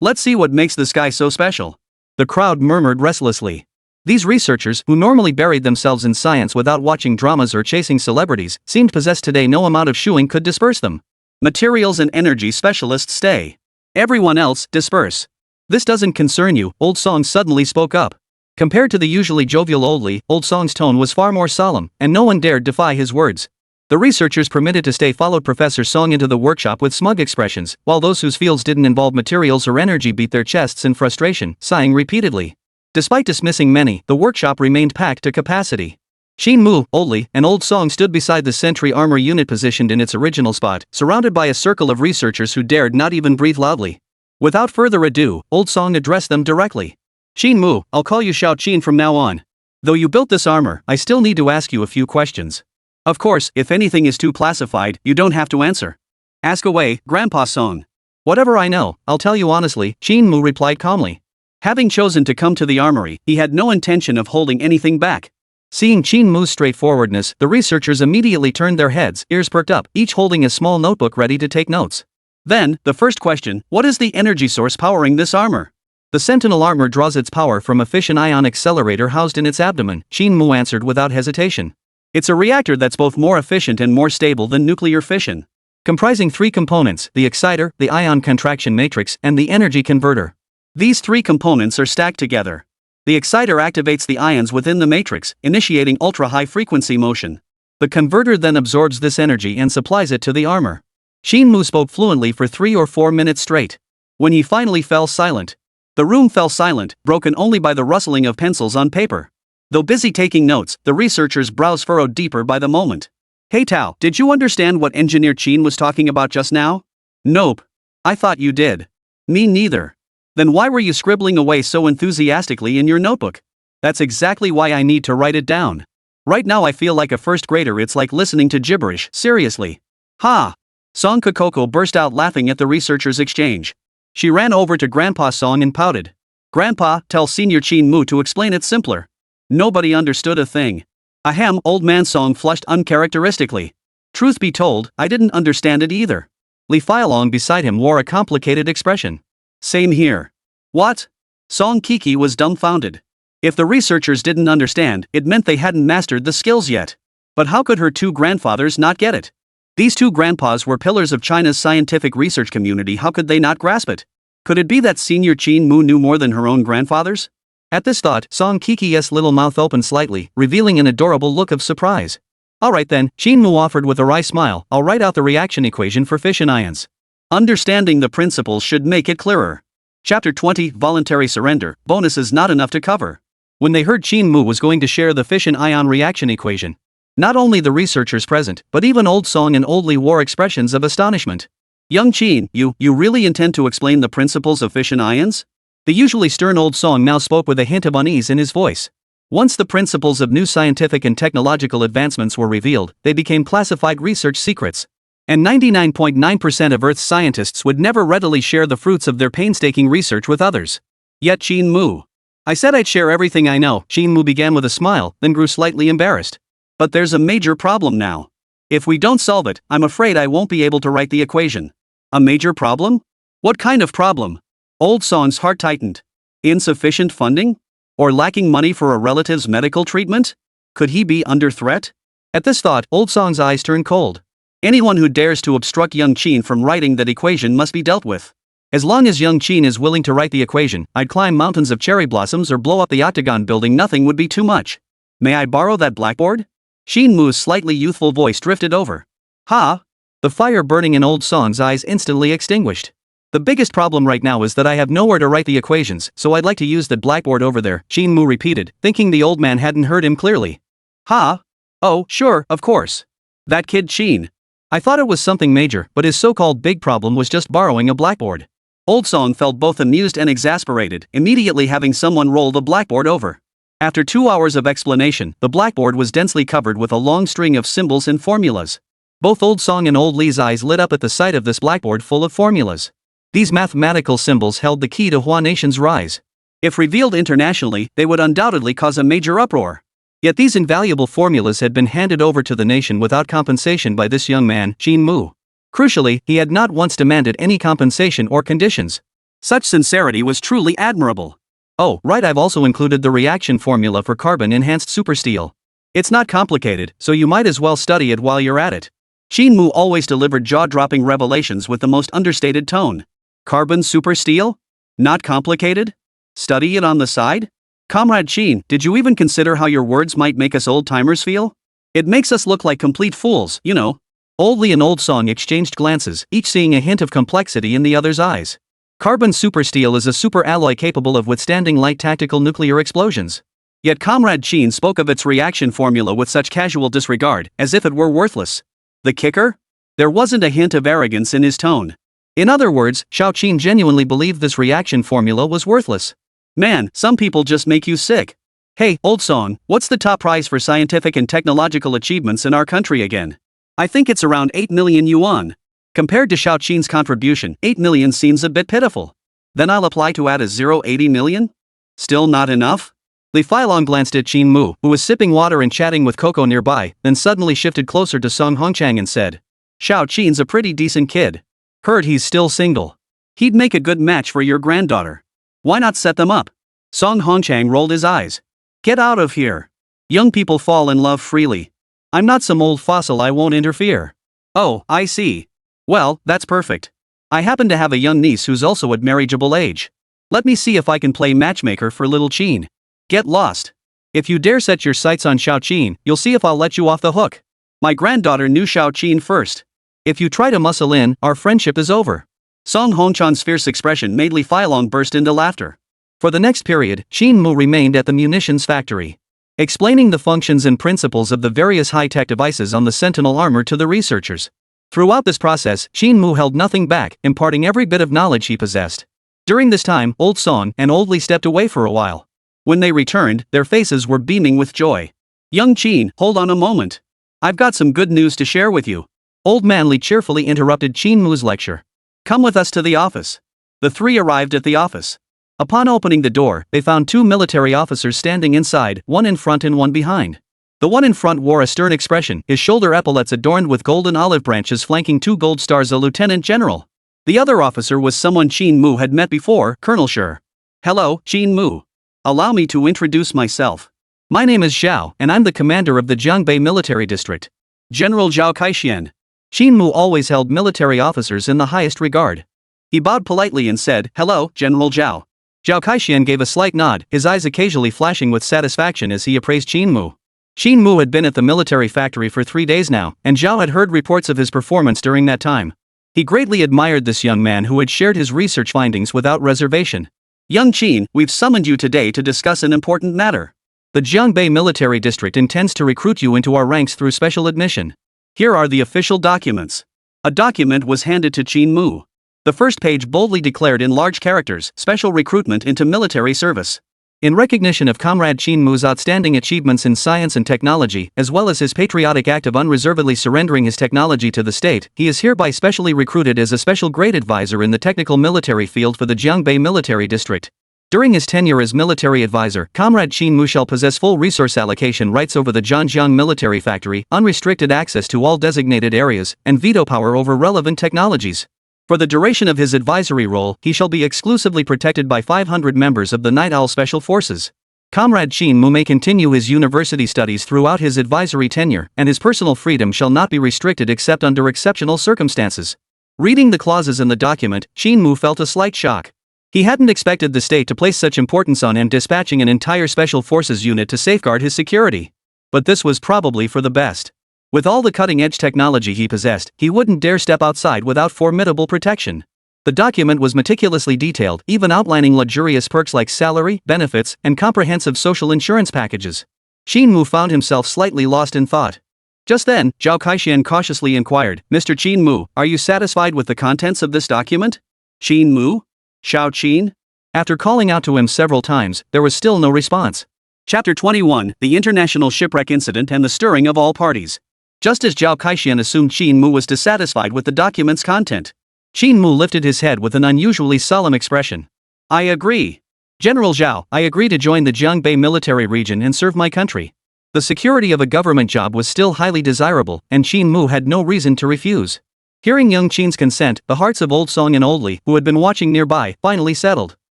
Let's see what makes this guy so special. The crowd murmured restlessly. These researchers, who normally buried themselves in science without watching dramas or chasing celebrities, seemed possessed today. No amount of shooing could disperse them. Materials and energy specialists stay. Everyone else, disperse. This doesn't concern you, Old Song suddenly spoke up. Compared to the usually jovial Old Li, Old Song's tone was far more solemn, and no one dared defy his words. The researchers permitted to stay followed Professor Song into the workshop with smug expressions, while those whose fields didn't involve materials or energy beat their chests in frustration, sighing repeatedly. Despite dismissing many, the workshop remained packed to capacity. Qin Mu, Old Li, and Old Song stood beside the sentry armor unit positioned in its original spot, surrounded by a circle of researchers who dared not even breathe loudly. Without further ado, Old Song addressed them directly. Qin Mu, I'll call you Xiao Qin from now on. Though you built this armor, I still need to ask you a few questions. Of course, if anything is too classified, you don't have to answer. Ask away, Grandpa Song. Whatever I know, I'll tell you honestly, Qin Mu replied calmly. Having chosen to come to the armory, he had no intention of holding anything back. Seeing Qin Mu's straightforwardness, the researchers immediately turned their heads, ears perked up, each holding a small notebook ready to take notes. Then, the first question, what is the energy source powering this armor? The Sentinel armor draws its power from a fission-ion accelerator housed in its abdomen, Qin Mu answered without hesitation. It's a reactor that's both more efficient and more stable than nuclear fission. Comprising three components, the exciter, the ion contraction matrix, and the energy converter. These three components are stacked together. The exciter activates the ions within the matrix, initiating ultra-high frequency motion. The converter then absorbs this energy and supplies it to the armor. Qin Mu spoke fluently for 3 or 4 minutes straight. When he finally fell silent, the room fell silent, broken only by the rustling of pencils on paper. Though busy taking notes, the researchers' brows furrowed deeper by the moment. Hey Tao, did you understand what Engineer Qin was talking about just now? Nope. I thought you did. Me neither. Then why were you scribbling away so enthusiastically in your notebook? That's exactly why I need to write it down. Right now I feel like a first grader, it's like listening to gibberish, seriously. Ha! Song Keke burst out laughing at the researchers' exchange. She ran over to Grandpa Song and pouted. Grandpa, tell Senior Qin Mu to explain it simpler. Nobody understood a thing. Ahem, old man Song flushed uncharacteristically. Truth be told, I didn't understand it either. Li Feilong beside him wore a complicated expression. Same here. What? Song Keke was dumbfounded. If the researchers didn't understand, it meant they hadn't mastered the skills yet. But how could her two grandfathers not get it? These two grandpas were pillars of China's scientific research community, how could they not grasp it? Could it be that Senior Qin Mu knew more than her own grandfathers? At this thought, Song Keke's little mouth opened slightly, revealing an adorable look of surprise. Alright then, Qin Mu offered with a wry smile, I'll write out the reaction equation for fission ions. Understanding the principles should make it clearer. Chapter 20, Voluntary Surrender, bonuses not enough to cover. When they heard Qin Mu was going to share the fission ion reaction equation, not only the researchers present, but even Old Song and Old Li wore expressions of astonishment. Young Qin, you really intend to explain the principles of fission ions? The usually stern Old Song now spoke with a hint of unease in his voice. Once the principles of new scientific and technological advancements were revealed, they became classified research secrets. And 99.9% of Earth's scientists would never readily share the fruits of their painstaking research with others. Yet Qin Mu. I said I'd share everything I know, Qin Mu began with a smile, then grew slightly embarrassed. But there's a major problem now. If we don't solve it, I'm afraid I won't be able to write the equation. A major problem? What kind of problem? Old Song's heart tightened. Insufficient funding? Or lacking money for a relative's medical treatment? Could he be under threat? At this thought, Old Song's eyes turned cold. Anyone who dares to obstruct young Qin from writing that equation must be dealt with. As long as young Qin is willing to write the equation, I'd climb mountains of cherry blossoms or blow up the Octagon building, nothing would be too much. May I borrow that blackboard? Qin Mu's slightly youthful voice drifted over. Ha! The fire burning in Old Song's eyes instantly extinguished. The biggest problem right now is that I have nowhere to write the equations, so I'd like to use that blackboard over there, Qin Mu repeated, thinking the old man hadn't heard him clearly. Ha! Oh, sure, of course. That kid Qin. I thought it was something major, but his so-called big problem was just borrowing a blackboard. Old Song felt both amused and exasperated, immediately having someone roll the blackboard over. After 2 hours of explanation, the blackboard was densely covered with a long string of symbols and formulas. Both Old Song and Old Li's eyes lit up at the sight of this blackboard full of formulas. These mathematical symbols held the key to Hua Nation's rise. If revealed internationally, they would undoubtedly cause a major uproar. Yet these invaluable formulas had been handed over to the nation without compensation by this young man, Qin Mu. Crucially, he had not once demanded any compensation or conditions. Such sincerity was truly admirable. Oh, right, I've also included the reaction formula for carbon-enhanced supersteel. It's not complicated, so you might as well study it while you're at it. Qin Mu always delivered jaw-dropping revelations with the most understated tone. Carbon supersteel? Not complicated? Study it on the side? Comrade Qin, did you even consider how your words might make us old-timers feel? It makes us look like complete fools, you know. Old Li and Old Song exchanged glances, each seeing a hint of complexity in the other's eyes. Carbon supersteel is a super alloy capable of withstanding light tactical nuclear explosions. Yet Comrade Qin spoke of its reaction formula with such casual disregard, as if it were worthless. The kicker? There wasn't a hint of arrogance in his tone. In other words, Xiao Qin genuinely believed this reaction formula was worthless. Man, some people just make you sick. Hey, old Song, what's the top prize for scientific and technological achievements in our country again? I think it's around 8 million yuan. Compared to Xiao Qin's contribution, 8 million seems a bit pitiful. Then I'll apply to add a 80 million? Still not enough? Li Feilong glanced at Qin Mu, who was sipping water and chatting with Coco nearby, then suddenly shifted closer to Song Guoqiang and said, Xiao Qin's a pretty decent kid. Heard he's still single. He'd make a good match for your granddaughter. Why not set them up? Song Guoqiang rolled his eyes. Get out of here. Young people fall in love freely. I'm not some old fossil, I won't interfere. Oh, I see. Well, that's perfect. I happen to have a young niece who's also at marriageable age. Let me see if I can play matchmaker for little Qin. Get lost. If you dare set your sights on Xiao Qin, you'll see if I'll let you off the hook. My granddaughter knew Xiao Qin first. If you try to muscle in, our friendship is over. Song Hongchan's fierce expression made Li Feilong burst into laughter. For the next period, Qin Mu remained at the munitions factory, explaining the functions and principles of the various high-tech devices on the Sentinel armor to the researchers. Throughout this process, Qin Mu held nothing back, imparting every bit of knowledge he possessed. During this time, Old Song and Old Li stepped away for a while. When they returned, their faces were beaming with joy. Young Qin, hold on a moment. I've got some good news to share with you. Old Man Li cheerfully interrupted Qin Mu's lecture. Come with us to the office. The three arrived at the office. Upon opening the door, they found two military officers standing inside, one in front and one behind. The one in front wore a stern expression, his shoulder epaulets adorned with golden olive branches flanking two gold stars, a lieutenant general. The other officer was someone Qin Mu had met before, Colonel Shi. Hello, Qin Mu. Allow me to introduce myself. My name is Zhao, and I'm the commander of the Jiangbei Military District. General Zhao Kaixian. Qin Mu always held military officers in the highest regard. He bowed politely and said, Hello, General Zhao. Zhao Kaixian gave a slight nod, his eyes occasionally flashing with satisfaction as he appraised Qin Mu. Qin Mu had been at the military factory for 3 days now, and Zhao had heard reports of his performance during that time. He greatly admired this young man who had shared his research findings without reservation. Young Qin, we've summoned you today to discuss an important matter. The Jiangbei Military District intends to recruit you into our ranks through special admission. Here are the official documents. A document was handed to Qin Mu. The first page boldly declared in large characters, special recruitment into military service. In recognition of Comrade Qin Mu's outstanding achievements in science and technology, as well as his patriotic act of unreservedly surrendering his technology to the state, he is hereby specially recruited as a special grade advisor in the technical military field for the Jiangbei Military District. During his tenure as military advisor, Comrade Qin Mu shall possess full resource allocation rights over the Zhanjiang military factory, unrestricted access to all designated areas, and veto power over relevant technologies. For the duration of his advisory role, he shall be exclusively protected by 500 members of the Night Owl Special Forces. Comrade Qin Mu may continue his university studies throughout his advisory tenure, and his personal freedom shall not be restricted except under exceptional circumstances. Reading the clauses in the document, Qin Mu felt a slight shock. He hadn't expected the state to place such importance on him dispatching an entire special forces unit to safeguard his security. But this was probably for the best. With all the cutting-edge technology he possessed, he wouldn't dare step outside without formidable protection. The document was meticulously detailed, even outlining luxurious perks like salary, benefits, and comprehensive social insurance packages. Qin Mu found himself slightly lost in thought. Just then, Zhao Kaixian cautiously inquired, Mr. Qin Mu, are you satisfied with the contents of this document? Qin Mu? Xiao Qin? After calling out to him several times, there was still no response. Chapter 21, The International Shipwreck Incident and the Stirring of All Parties. Just as Zhao Kaixian assumed Qin Mu was dissatisfied with the document's content, Qin Mu lifted his head with an unusually solemn expression. I agree. General Zhao, I agree to join the Jiangbei military region and serve my country. The security of a government job was still highly desirable, and Qin Mu had no reason to refuse. Hearing young Qin's consent, the hearts of Old Song and Old Li, who had been watching nearby, finally settled.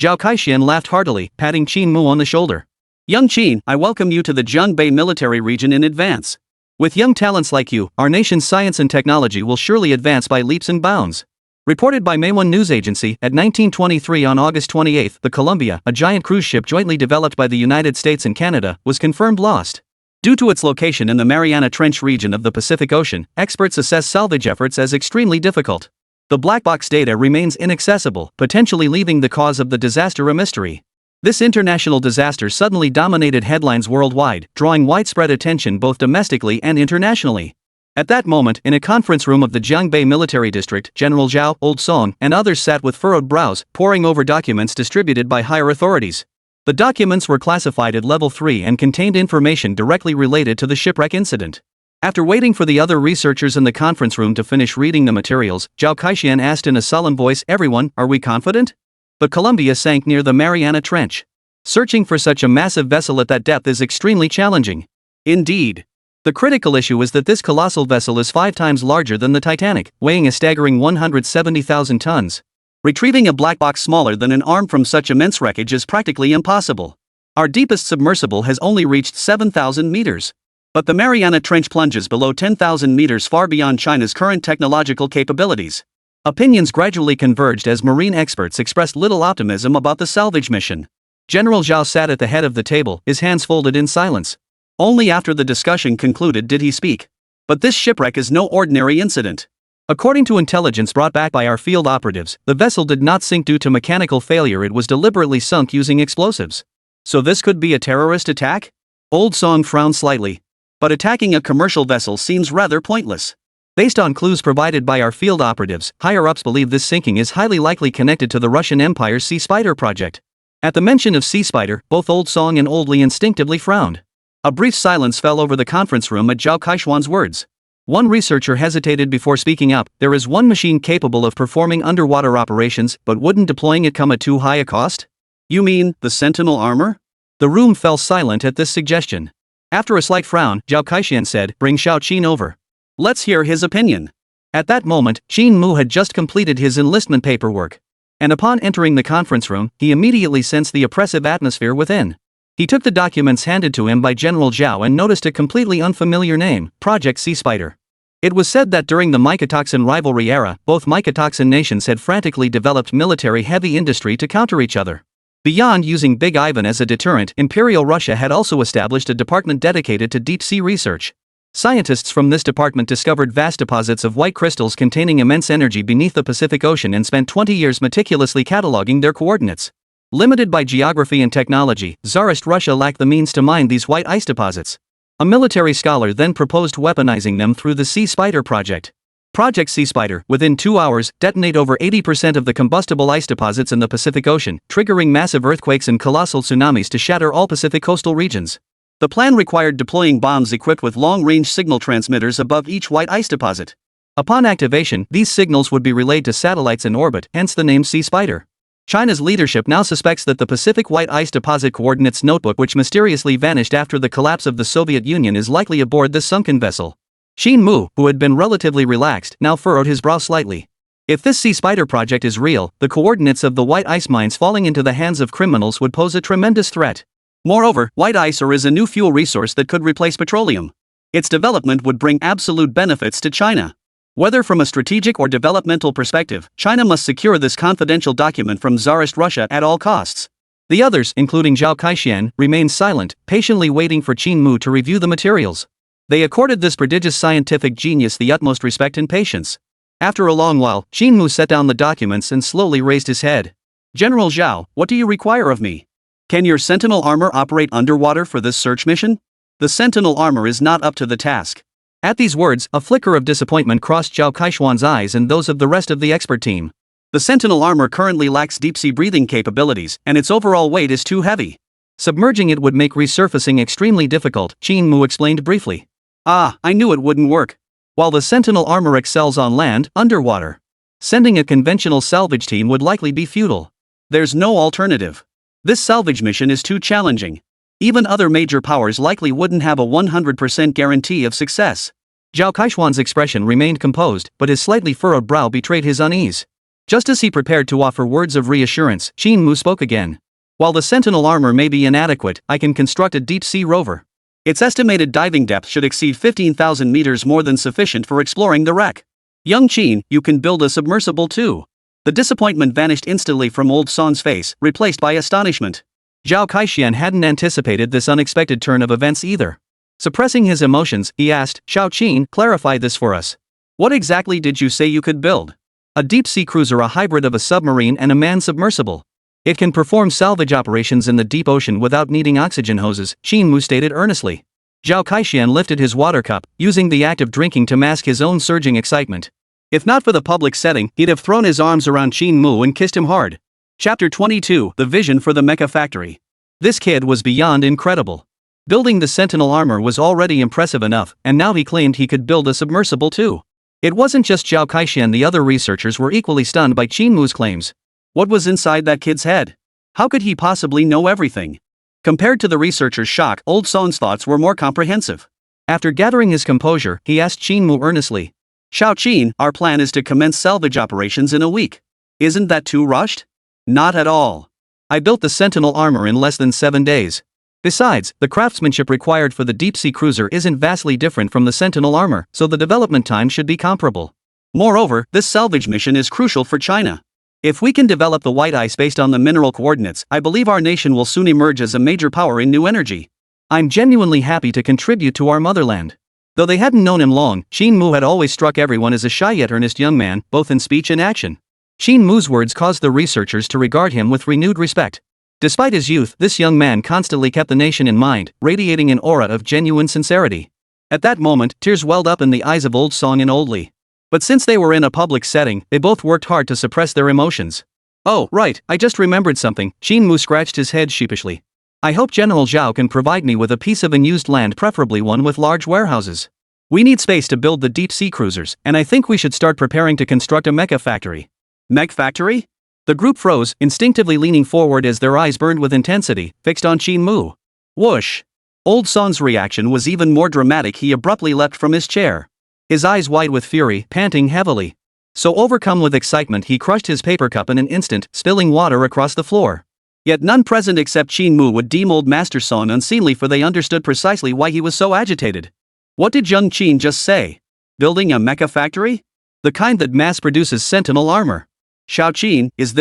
Zhao Kaixian laughed heartily, patting Qin Mu on the shoulder. Young Qin, I welcome you to the Jiangbei military region in advance. With young talents like you, our nation's science and technology will surely advance by leaps and bounds. Reported by Manhwa News Agency, at 1923 on August 28, the Columbia, a giant cruise ship jointly developed by the United States and Canada, was confirmed lost. Due to its location in the Mariana Trench region of the Pacific Ocean, experts assess salvage efforts as extremely difficult. The black box data remains inaccessible, potentially leaving the cause of the disaster a mystery. This international disaster suddenly dominated headlines worldwide, drawing widespread attention both domestically and internationally. At that moment, in a conference room of the Jiangbei Military District, General Zhao, Old Song, and others sat with furrowed brows, poring over documents distributed by higher authorities. The documents were classified at level 3 and contained information directly related to the shipwreck incident. After waiting for the other researchers in the conference room to finish reading the materials, Zhao Kaixian asked in a solemn voice, "Everyone, are we confident?" The Columbia sank near the Mariana Trench. Searching for such a massive vessel at that depth is extremely challenging. Indeed. The critical issue is that this colossal vessel is 5 times larger than the Titanic, weighing a staggering 170,000 tons. Retrieving a black box smaller than an arm from such immense wreckage is practically impossible. Our deepest submersible has only reached 7,000 meters. But the Mariana Trench plunges below 10,000 meters, far beyond China's current technological capabilities. Opinions gradually converged as marine experts expressed little optimism about the salvage mission. General Zhao sat at the head of the table, his hands folded in silence. Only after the discussion concluded did he speak. But this shipwreck is no ordinary incident. According to intelligence brought back by our field operatives, the vessel did not sink due to mechanical failure, it was deliberately sunk using explosives. So this could be a terrorist attack? Old Song frowned slightly. But attacking a commercial vessel seems rather pointless. Based on clues provided by our field operatives, higher-ups believe this sinking is highly likely connected to the Russian Empire's Sea Spider project. At the mention of Sea Spider, both Old Song and Old Li instinctively frowned. A brief silence fell over the conference room at Zhao Kaishuan's words. One researcher hesitated before speaking up. There is one machine capable of performing underwater operations, but wouldn't deploying it come at too high a cost? You mean, the Sentinel armor? The room fell silent at this suggestion. After a slight frown, Zhao Kaixian said, "Bring Xiao Qin over. Let's hear his opinion." At that moment, Qin Mu had just completed his enlistment paperwork. And upon entering the conference room, he immediately sensed the oppressive atmosphere within. He took the documents handed to him by General Zhao and noticed a completely unfamiliar name, Project Sea Spider. It was said that during the mycotoxin rivalry era, both mycotoxin nations had frantically developed military heavy industry to counter each other. Beyond using Big Ivan as a deterrent, Imperial Russia had also established a department dedicated to deep-sea research. Scientists from this department discovered vast deposits of white crystals containing immense energy beneath the Pacific Ocean and spent 20 years meticulously cataloging their coordinates. Limited by geography and technology, Tsarist Russia lacked the means to mine these white ice deposits. A military scholar then proposed weaponizing them through the Sea Spider project. Project Sea Spider, within 2 hours, detonate over 80% of the combustible ice deposits in the Pacific Ocean, triggering massive earthquakes and colossal tsunamis to shatter all Pacific coastal regions. The plan required deploying bombs equipped with long-range signal transmitters above each white ice deposit. Upon activation, these signals would be relayed to satellites in orbit, hence the name Sea Spider. China's leadership now suspects that the Pacific White Ice Deposit Coordinates notebook, which mysteriously vanished after the collapse of the Soviet Union, is likely aboard this sunken vessel. Qin Mu, who had been relatively relaxed, now furrowed his brow slightly. If this Sea Spider project is real, the coordinates of the white ice mines falling into the hands of criminals would pose a tremendous threat. Moreover, white ice ore is a new fuel resource that could replace petroleum. Its development would bring absolute benefits to China. Whether from a strategic or developmental perspective, China must secure this confidential document from Tsarist Russia at all costs. The others, including Zhao Kaixian, remained silent, patiently waiting for Qin Mu to review the materials. They accorded this prodigious scientific genius the utmost respect and patience. After a long while, Qin Mu set down the documents and slowly raised his head. "General Zhao, what do you require of me? Can your Sentinel armor operate underwater for this search mission? The Sentinel armor is not up to the task." At these words, a flicker of disappointment crossed Zhao Kaishuan's eyes and those of the rest of the expert team. The Sentinel armor currently lacks deep-sea breathing capabilities, and its overall weight is too heavy. Submerging it would make resurfacing extremely difficult, Qin Mu explained briefly. "Ah, I knew it wouldn't work. While the Sentinel armor excels on land, underwater, sending a conventional salvage team would likely be futile. There's no alternative. This salvage mission is too challenging. Even other major powers likely wouldn't have a 100% guarantee of success." Zhao Kaishuan's expression remained composed, but his slightly furrowed brow betrayed his unease. Just as he prepared to offer words of reassurance, Qin Mu spoke again. "While the Sentinel armor may be inadequate, I can construct a deep-sea rover. Its estimated diving depth should exceed 15,000 meters, more than sufficient for exploring the wreck. Young Qin, you can build a submersible too." The disappointment vanished instantly from Old Song's face, replaced by astonishment. Zhao Kaixian hadn't anticipated this unexpected turn of events either. Suppressing his emotions, he asked, "Xiao Qin, clarify this for us. What exactly did you say you could build?" "A deep-sea cruiser, a hybrid of a submarine and a manned submersible." It can perform salvage operations in the deep ocean without needing oxygen hoses, Qin Mu stated earnestly. Zhao Kaixian lifted his water cup, using the act of drinking to mask his own surging excitement. If not for the public setting, he'd have thrown his arms around Qin Mu and kissed him hard. Chapter 22: The Vision for the Mecha Factory. This kid was beyond incredible. Building the Sentinel armor was already impressive enough, and now he claimed he could build a submersible too. It wasn't just Zhao Kaixian, the other researchers were equally stunned by Qin Mu's claims. What was inside that kid's head? How could he possibly know everything? Compared to the researchers' shock, Old Song's thoughts were more comprehensive. After gathering his composure, he asked Qin Mu earnestly. Xiao Qin, our plan is to commence salvage operations in a week. Isn't that too rushed? Not at all. I built the Sentinel armor in less than 7 days. Besides, the craftsmanship required for the deep-sea cruiser isn't vastly different from the Sentinel armor, so the development time should be comparable. Moreover, this salvage mission is crucial for China. If we can develop the white ice based on the mineral coordinates, I believe our nation will soon emerge as a major power in new energy. I'm genuinely happy to contribute to our motherland. Though they hadn't known him long, Qin Mu had always struck everyone as a shy yet earnest young man, both in speech and action. Qin Mu's words caused the researchers to regard him with renewed respect. Despite his youth, this young man constantly kept the nation in mind, radiating an aura of genuine sincerity. At that moment, tears welled up in the eyes of Old Song and Old Li. But since they were in a public setting, they both worked hard to suppress their emotions. Oh, right, I just remembered something, Qin Mu scratched his head sheepishly. I hope General Zhao can provide me with a piece of unused land, preferably one with large warehouses. We need space to build the deep-sea cruisers, and I think we should start preparing to construct a mecha factory. Mech factory? The group froze, instinctively leaning forward as their eyes burned with intensity, fixed on Qin Mu. Whoosh! Old Song's reaction was even more dramatic. He abruptly leapt from his chair. His eyes wide with fury, panting heavily. So overcome with excitement, he crushed his paper cup in an instant, spilling water across the floor. Yet none present except Qin Mu would deem old Master Song unseemly, for they understood precisely why he was so agitated. What did young Qin just say? Building a mecha factory? The kind that mass-produces Sentinel armor. Xiao Qin, is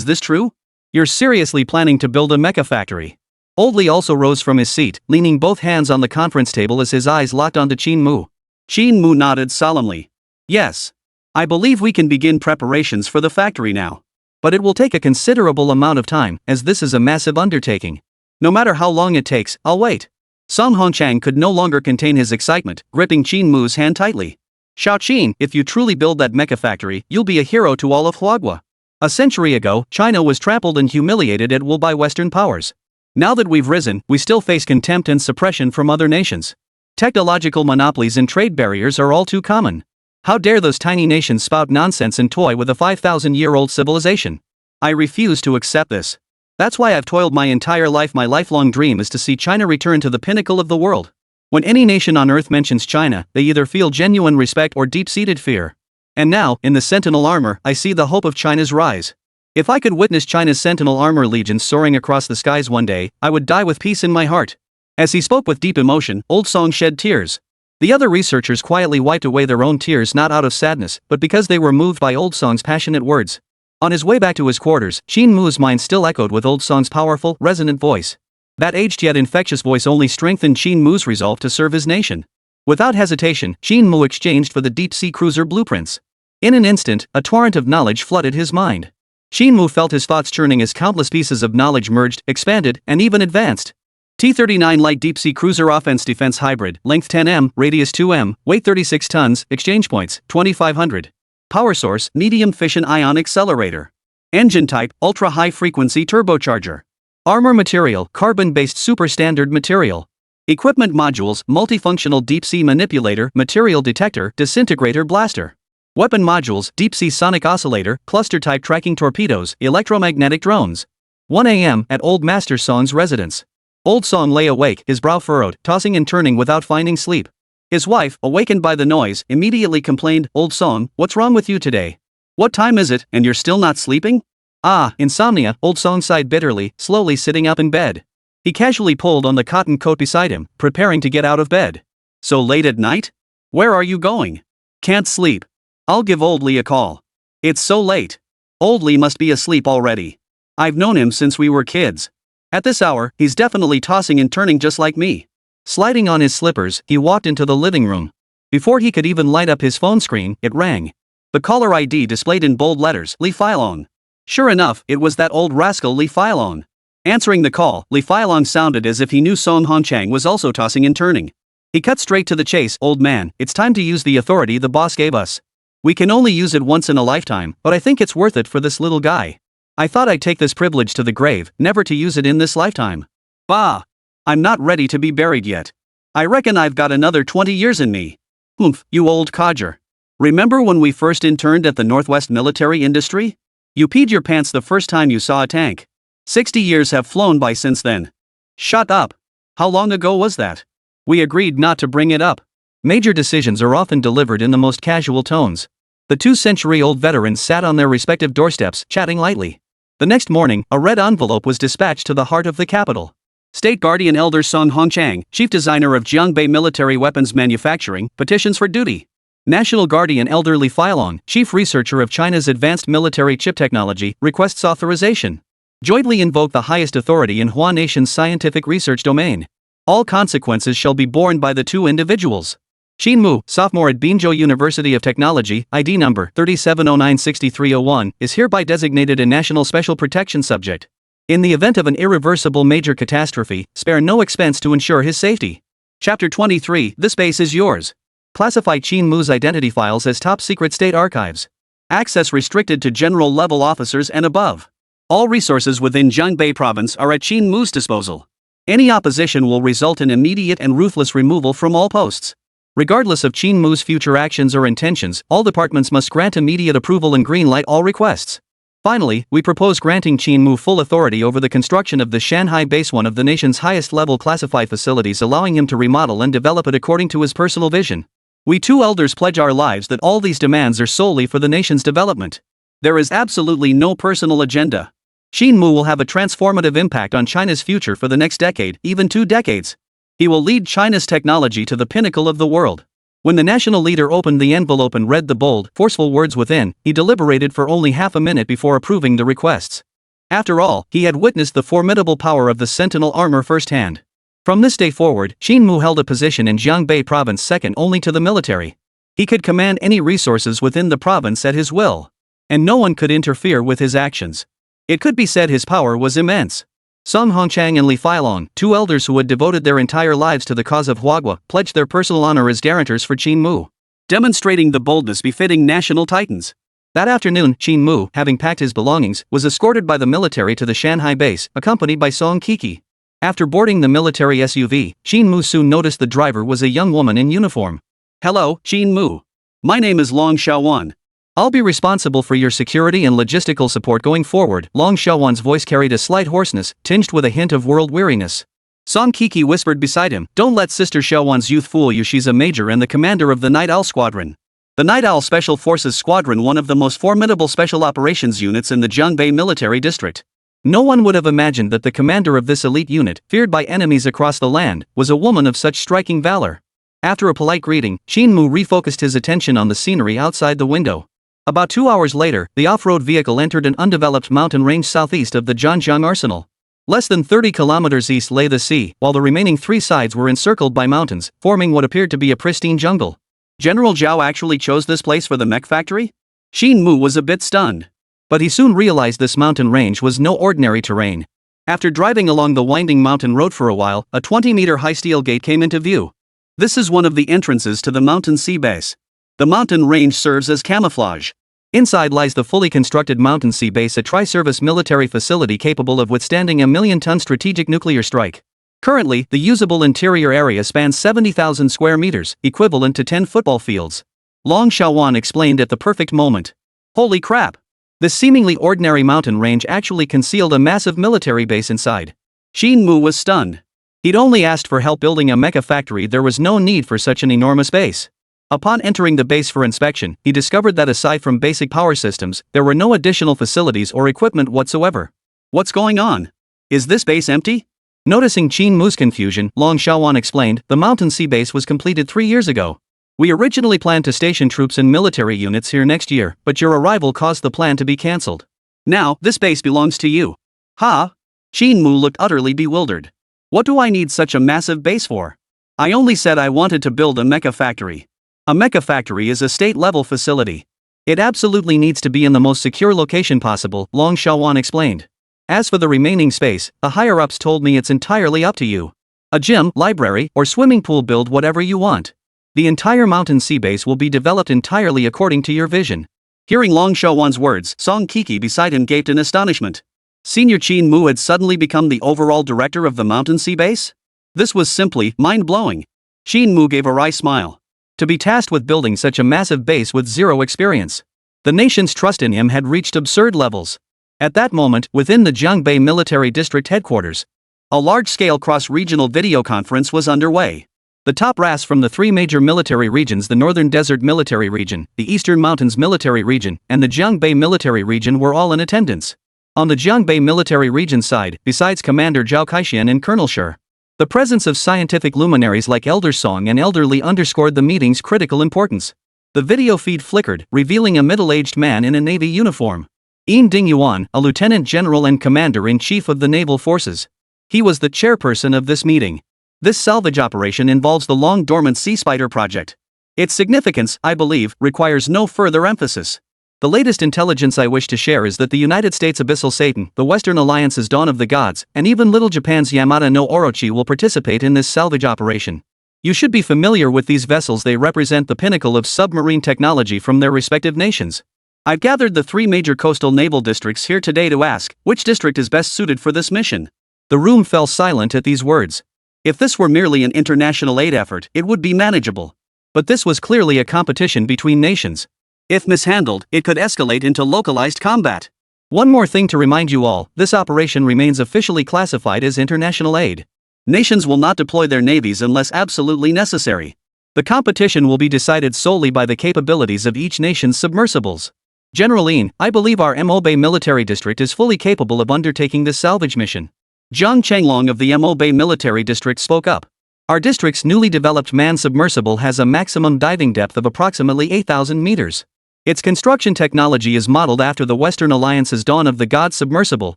this true? You're seriously planning to build a mecha factory? Old Li also rose from his seat, leaning both hands on the conference table as his eyes locked onto Qin Mu. Qin Mu nodded solemnly. Yes. I believe we can begin preparations for the factory now. But it will take a considerable amount of time, as this is a massive undertaking. No matter how long it takes, I'll wait. Song Hongqiang could no longer contain his excitement, gripping Qin Mu's hand tightly. Xiao Qin, if you truly build that mecha factory, you'll be a hero to all of Huagua. A century ago, China was trampled and humiliated at will by Western powers. Now that we've risen, we still face contempt and suppression from other nations. Technological monopolies and trade barriers are all too common. How dare those tiny nations spout nonsense and toy with a 5,000-year-old civilization? I refuse to accept this. That's why I've toiled my entire life. My lifelong dream is to see China return to the pinnacle of the world. When any nation on Earth mentions China, they either feel genuine respect or deep-seated fear. And now, in the Sentinel armor, I see the hope of China's rise. If I could witness China's Sentinel armor legions soaring across the skies one day, I would die with peace in my heart. As he spoke with deep emotion, Old Song shed tears. The other researchers quietly wiped away their own tears, not out of sadness, but because they were moved by Old Song's passionate words. On his way back to his quarters, Qin Mu's mind still echoed with Old Song's powerful, resonant voice. That aged yet infectious voice only strengthened Qin Mu's resolve to serve his nation. Without hesitation, Qin Mu exchanged for the deep-sea cruiser blueprints. In an instant, a torrent of knowledge flooded his mind. Qin Mu felt his thoughts churning as countless pieces of knowledge merged, expanded, and even advanced. T-39 light deep-sea cruiser offense-defense hybrid, length 10 m, radius 2 m, weight 36 tons, exchange points, 2500. Power source, medium fission ion accelerator. Engine type, ultra-high frequency turbocharger. Armor material, carbon-based superstandard material. Equipment modules, multifunctional deep-sea manipulator, material detector, disintegrator blaster. Weapon modules, deep-sea sonic oscillator, cluster-type tracking torpedoes, electromagnetic drones. 1 a.m. at Old Master Song's residence. Old Song lay awake, his brow furrowed, tossing and turning without finding sleep. His wife, awakened by the noise, immediately complained, "Old Song, what's wrong with you today? What time is it, and you're still not sleeping?" "Ah, insomnia," Old Song sighed bitterly, slowly sitting up in bed. He casually pulled on the cotton coat beside him, preparing to get out of bed. "So late at night? Where are you going?" "Can't sleep. I'll give Old Li a call." "It's so late. Old Li must be asleep already. I've known him since we were kids. At this hour, he's definitely tossing and turning just like me." Sliding on his slippers, he walked into the living room. Before he could even light up his phone screen, it rang. The caller ID displayed in bold letters, Li Filong. Sure enough, it was that old rascal Li Filong. Answering the call, Li Filong sounded as if he knew Song Guoqiang was also tossing and turning. He cut straight to the chase. Old man, it's time to use the authority the boss gave us. We can only use it once in a lifetime, but I think it's worth it for this little guy. I thought I'd take this privilege to the grave, never to use it in this lifetime. Bah! I'm not ready to be buried yet. I reckon I've got another 20 years in me. Humph, you old codger. Remember when we first interned at the Northwest Military Industry? You peed your pants the first time you saw a tank. 60 years have flown by since then. Shut up. How long ago was that? We agreed not to bring it up. Major decisions are often delivered in the most casual tones. The 2-century-old veterans sat on their respective doorsteps, chatting lightly. The next morning, a red envelope was dispatched to the heart of the capital. State Guardian Elder Song Guoqiang, Chief Designer of Jiangbei Military Weapons Manufacturing, petitions for duty. National Guardian Elder Li Filong, Chief Researcher of China's Advanced Military Chip Technology, requests authorization. Jointly invoke the highest authority in Hua Nation's scientific research domain. All consequences shall be borne by the two individuals. Qin Mu, sophomore at Binzhou University of Technology, ID number 37096301, is hereby designated a national special protection subject. In the event of an irreversible major catastrophe, spare no expense to ensure his safety. Chapter 23, The Space is Yours. Classify Qin Mu's identity files as top secret state archives. Access restricted to general-level officers and above. All resources within Jiangbei province are at Qin Mu's disposal. Any opposition will result in immediate and ruthless removal from all posts. Regardless of Qin Mu's future actions or intentions, all departments must grant immediate approval and greenlight all requests. Finally, we propose granting Qin Mu full authority over the construction of the Shanghai base, one of the nation's highest-level classified facilities, allowing him to remodel and develop it according to his personal vision. We two elders pledge our lives that all these demands are solely for the nation's development. There is absolutely no personal agenda. Qin Mu will have a transformative impact on China's future for the next decade, even 2 decades. He will lead China's technology to the pinnacle of the world. When the national leader opened the envelope and read the bold, forceful words within, he deliberated for only half a minute before approving the requests. After all, he had witnessed the formidable power of the Sentinel armor firsthand. From this day forward, Qin Mu held a position in Jiangbei province second only to the military. He could command any resources within the province at his will. And no one could interfere with his actions. It could be said his power was immense. Song Guoqiang and Li Filong, two elders who had devoted their entire lives to the cause of Huagua, pledged their personal honor as guarantors for Qin Mu, demonstrating the boldness befitting national titans. That afternoon, Qin Mu, having packed his belongings, was escorted by the military to the Shanghai base, accompanied by Song Keke. After boarding the military SUV, Qin Mu soon noticed the driver was a young woman in uniform. "Hello, Qin Mu. My name is Long Xiaowan. I'll be responsible for your security and logistical support going forward." Long Xiaowan's voice carried a slight hoarseness, tinged with a hint of world weariness. Song Keke whispered beside him, "Don't let Sister Xiaowan's youth fool you. She's a major and the commander of the Night Owl Squadron. The Night Owl Special Forces Squadron, one of the most formidable special operations units in the Jiangbei military district." No one would have imagined that the commander of this elite unit, feared by enemies across the land, was a woman of such striking valor. After a polite greeting, Qin Mu refocused his attention on the scenery outside the window. About 2 hours later, the off-road vehicle entered an undeveloped mountain range southeast of the Zhanjiang arsenal. Less than 30 kilometers east lay the sea, while the remaining 3 sides were encircled by mountains, forming what appeared to be a pristine jungle. General Zhao actually chose this place for the mech factory? Qin Mu was a bit stunned. But he soon realized this mountain range was no ordinary terrain. After driving along the winding mountain road for a while, a 20-meter-high steel gate came into view. This is one of the entrances to the mountain sea base. The mountain range serves as camouflage. Inside lies the fully constructed mountain sea base, a tri-service military facility capable of withstanding a 1,000,000-ton strategic nuclear strike. Currently, the usable interior area spans 70,000 square meters, equivalent to 10 football fields. Long Xiaowan explained at the perfect moment. Holy crap! This seemingly ordinary mountain range actually concealed a massive military base inside. Qin Mu was stunned. He'd only asked for help building a mecha factory. There was no need for such an enormous base. Upon entering the base for inspection, he discovered that aside from basic power systems, there were no additional facilities or equipment whatsoever. What's going on? Is this base empty? Noticing Qin Mu's confusion, Long Xiaowan explained, the mountain sea base was completed 3 years ago. We originally planned to station troops and military units here next year, but your arrival caused the plan to be cancelled. Now, this base belongs to you. Huh? Qin Mu looked utterly bewildered. What do I need such a massive base for? I only said I wanted to build a mecha factory. A mecha factory is a state-level facility. It absolutely needs to be in the most secure location possible, Long Xiaowan explained. As for the remaining space, the higher-ups told me it's entirely up to you. A gym, library, or swimming pool, build whatever you want. The entire mountain sea base will be developed entirely according to your vision. Hearing Long Xiaowan's words, Song Keke beside him gaped in astonishment. Senior Qin Mu had suddenly become the overall director of the mountain sea base? This was simply mind-blowing. Qin Mu gave a wry smile. To be tasked with building such a massive base with zero experience. The nation's trust in him had reached absurd levels. At that moment, within the Jiangbei Military District headquarters, a large-scale cross-regional video conference was underway. The top brass from the three major military regions, the Northern Desert Military Region, the Eastern Mountains Military Region, and the Jiangbei Military Region were all in attendance. On the Jiangbei Military Region side, besides Commander Zhao Kaixian and Colonel Shi, the presence of scientific luminaries like Elder Song and Elder Li underscored the meeting's critical importance. The video feed flickered, revealing a middle-aged man in a Navy uniform. Yin Dingyuan, a lieutenant general and commander-in-chief of the naval forces. He was the chairperson of this meeting. This salvage operation involves the long-dormant Sea Spider project. Its significance, I believe, requires no further emphasis. The latest intelligence I wish to share is that the United States Abyssal Satan, the Western Alliance's Dawn of the Gods, and even Little Japan's Yamata no Orochi will participate in this salvage operation. You should be familiar with these vessels. They represent the pinnacle of submarine technology from their respective nations. I've gathered the three major coastal naval districts here today to ask, which district is best suited for this mission? The room fell silent at these words. If this were merely an international aid effort, it would be manageable. But this was clearly a competition between nations. If mishandled, it could escalate into localized combat. One more thing to remind you all, this operation remains officially classified as international aid. Nations will not deploy their navies unless absolutely necessary. The competition will be decided solely by the capabilities of each nation's submersibles. General Yin, I believe our Mo-Bay military district is fully capable of undertaking this salvage mission. Zhang Changlong of the Mo-Bay military district spoke up. Our district's newly developed manned submersible has a maximum diving depth of approximately 8,000 meters. Its construction technology is modeled after the Western Alliance's Dawn of the Gods submersible,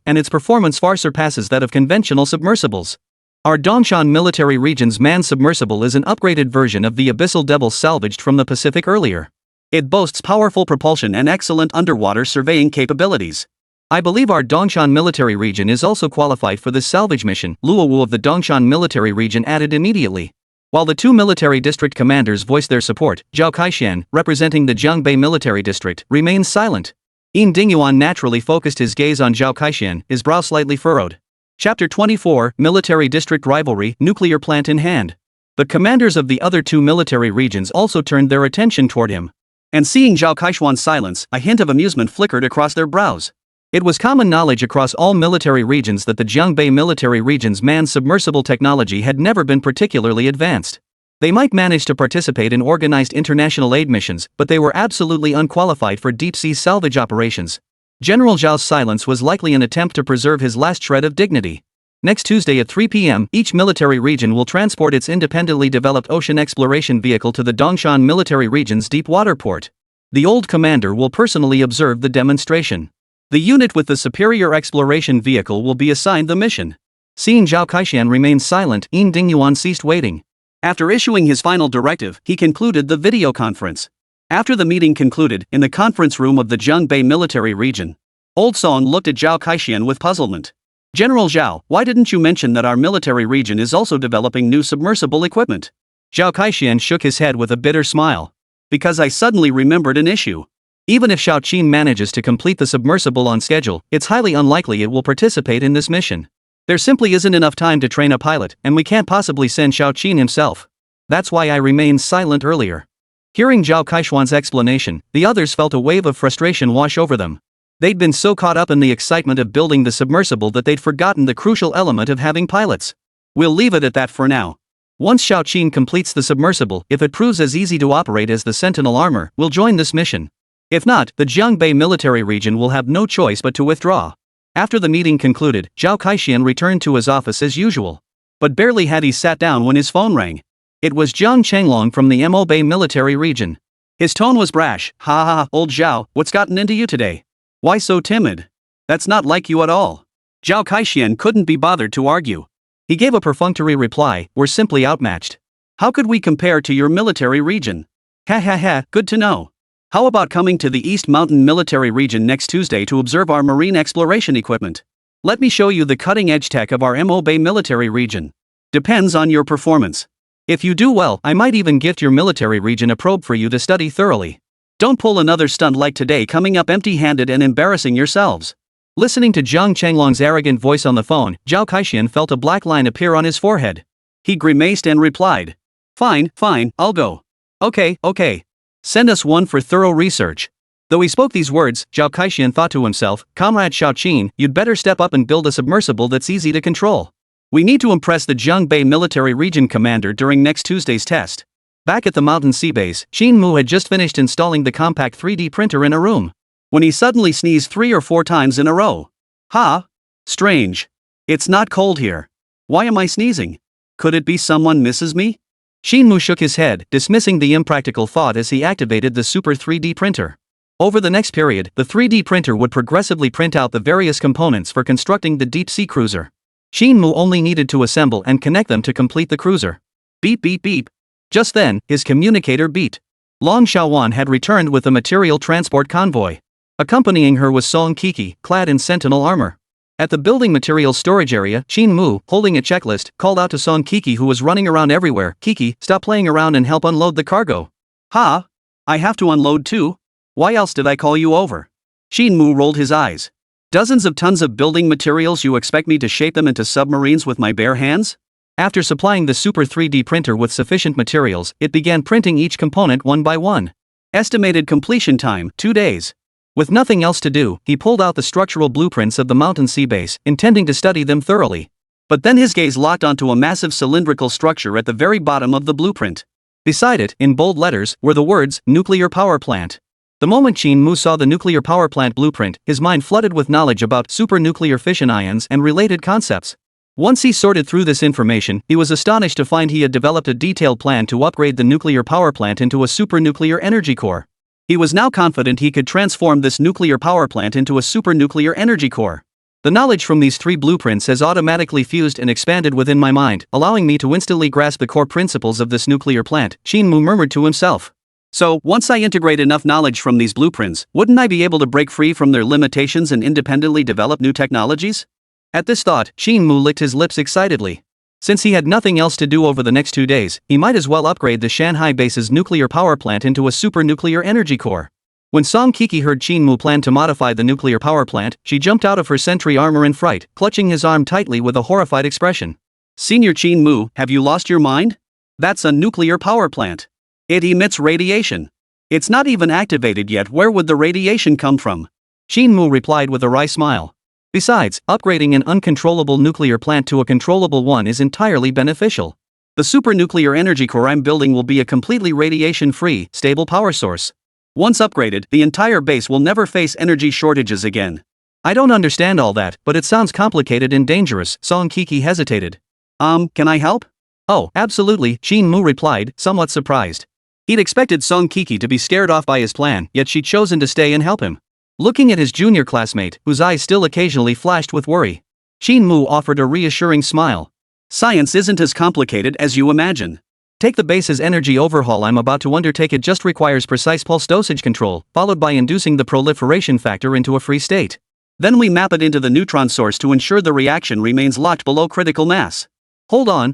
and its performance far surpasses that of conventional submersibles. Our Dongshan military region's manned submersible is an upgraded version of the Abyssal Devil salvaged from the Pacific earlier. It boasts powerful propulsion and excellent underwater surveying capabilities. I believe our Dongshan military region is also qualified for this salvage mission, Luo Wu of the Dongshan military region added immediately. While the two military district commanders voiced their support, Zhao Kaixian, representing the Jiangbei military district, remained silent. Yin Dingyuan naturally focused his gaze on Zhao Kaixian, his brow slightly furrowed. Chapter 24, Military District Rivalry, Nuclear Plant in Hand. The commanders of the other two military regions also turned their attention toward him. And seeing Zhao Kaixian's silence, a hint of amusement flickered across their brows. It was common knowledge across all military regions that the Jiangbei military region's manned submersible technology had never been particularly advanced. They might manage to participate in organized international aid missions, but they were absolutely unqualified for deep-sea salvage operations. General Zhao's silence was likely an attempt to preserve his last shred of dignity. Next Tuesday at 3 p.m., each military region will transport its independently developed ocean exploration vehicle to the Dongshan military region's deep water port. The old commander will personally observe the demonstration. The unit with the superior exploration vehicle will be assigned the mission. Seeing Zhao Kaixian remain silent, Yin Dingyuan ceased waiting. After issuing his final directive, he concluded the video conference. After the meeting concluded, in the conference room of the Jiangbei military region, Old Song looked at Zhao Kaixian with puzzlement. General Zhao, why didn't you mention that our military region is also developing new submersible equipment? Zhao Kaixian shook his head with a bitter smile. Because I suddenly remembered an issue. Even if Shaoqin manages to complete the submersible on schedule, it's highly unlikely it will participate in this mission. There simply isn't enough time to train a pilot, and we can't possibly send Shaoqin himself. That's why I remained silent earlier. Hearing Zhao Kaixian's explanation, the others felt a wave of frustration wash over them. They'd been so caught up in the excitement of building the submersible that they'd forgotten the crucial element of having pilots. We'll leave it at that for now. Once Shaoqin completes the submersible, if it proves as easy to operate as the Sentinel armor, we'll join this mission. If not, the Jiangbei military region will have no choice but to withdraw. After the meeting concluded, Zhao Kaixian returned to his office as usual. But barely had he sat down when his phone rang. It was Zhang Changlong from the Mo-Bay military region. His tone was brash. Ha ha ha, old Zhao, what's gotten into you today? Why so timid? That's not like you at all. Zhao Kaixian couldn't be bothered to argue. He gave a perfunctory reply, we're simply outmatched. How could we compare to your military region? Ha ha ha, good to know. How about coming to the East Mountain Military Region next Tuesday to observe our marine exploration equipment? Let me show you the cutting-edge tech of our Mo Bay Military Region. Depends on your performance. If you do well, I might even gift your military region a probe for you to study thoroughly. Don't pull another stunt like today coming up empty-handed and embarrassing yourselves. Listening to Zhang Chenglong's arrogant voice on the phone, Zhao Kaixian felt a black line appear on his forehead. He grimaced and replied, Fine, I'll go. Okay. Send us one for thorough research. Though he spoke these words, Zhao Kaixian thought to himself, Comrade Xiaoqin, you'd better step up and build a submersible that's easy to control. We need to impress the Zhongbei Military Region Commander during next Tuesday's test. Back at the Mountain Sea Base, Qin Mu had just finished installing the compact 3D printer in a room, when he suddenly sneezed 3 or 4 times in a row. Strange. It's not cold here. Why am I sneezing? Could it be someone misses me? Qin Mu shook his head, dismissing the impractical thought as he activated the Super 3D printer. Over the next period, the 3D printer would progressively print out the various components for constructing the deep-sea cruiser. Qin Mu only needed to assemble and connect them to complete the cruiser. Beep. Just then, his communicator beeped. Long Xiaowan had returned with a material transport convoy. Accompanying her was Song Keke, clad in Sentinel armor. At the building materials storage area, Qin Mu, holding a checklist, called out to Song Keke who was running around everywhere, Keke, stop playing around and help unload the cargo. I have to unload too? Why else did I call you over? Qin Mu rolled his eyes. Dozens of tons of building materials, you expect me to shape them into submarines with my bare hands? After supplying the Super 3D printer with sufficient materials, it began printing each component one by one. Estimated completion time, 2 days. With nothing else to do, he pulled out the structural blueprints of the Mountain Sea Base, intending to study them thoroughly. But then his gaze locked onto a massive cylindrical structure at the very bottom of the blueprint. Beside it, in bold letters, were the words, Nuclear Power Plant. The moment Qin Mu saw the nuclear power plant blueprint, his mind flooded with knowledge about supernuclear fission ions and related concepts. Once he sorted through this information, he was astonished to find he had developed a detailed plan to upgrade the nuclear power plant into a supernuclear energy core. He was now confident he could transform this nuclear power plant into a supernuclear energy core. The knowledge from these 3 blueprints has automatically fused and expanded within my mind, allowing me to instantly grasp the core principles of this nuclear plant, Qin Mu murmured to himself. So, once I integrate enough knowledge from these blueprints, wouldn't I be able to break free from their limitations and independently develop new technologies? At this thought, Qin Mu licked his lips excitedly. Since he had nothing else to do over the next 2 days, he might as well upgrade the Shanghai base's nuclear power plant into a supernuclear energy core. When Song Keke heard Qin Mu plan to modify the nuclear power plant, she jumped out of her sentry armor in fright, clutching his arm tightly with a horrified expression. Senior Qin Mu, have you lost your mind? That's a nuclear power plant. It emits radiation. It's not even activated yet. Where would the radiation come from? Qin Mu replied with a wry smile. Besides, upgrading an uncontrollable nuclear plant to a controllable one is entirely beneficial. The supernuclear energy core I'm building will be a completely radiation-free, stable power source. Once upgraded, the entire base will never face energy shortages again. I don't understand all that, but it sounds complicated and dangerous, Song Keke hesitated. Can I help? Oh, absolutely, Qin Mu replied, somewhat surprised. He'd expected Song Keke to be scared off by his plan, yet she'd chosen to stay and help him. Looking at his junior classmate, whose eyes still occasionally flashed with worry, Qin Mu offered a reassuring smile. Science isn't as complicated as you imagine. Take the base's energy overhaul I'm about to undertake. It just requires precise pulse dosage control, followed by inducing the proliferation factor into a free state. Then we map it into the neutron source to ensure the reaction remains locked below critical mass. Hold on,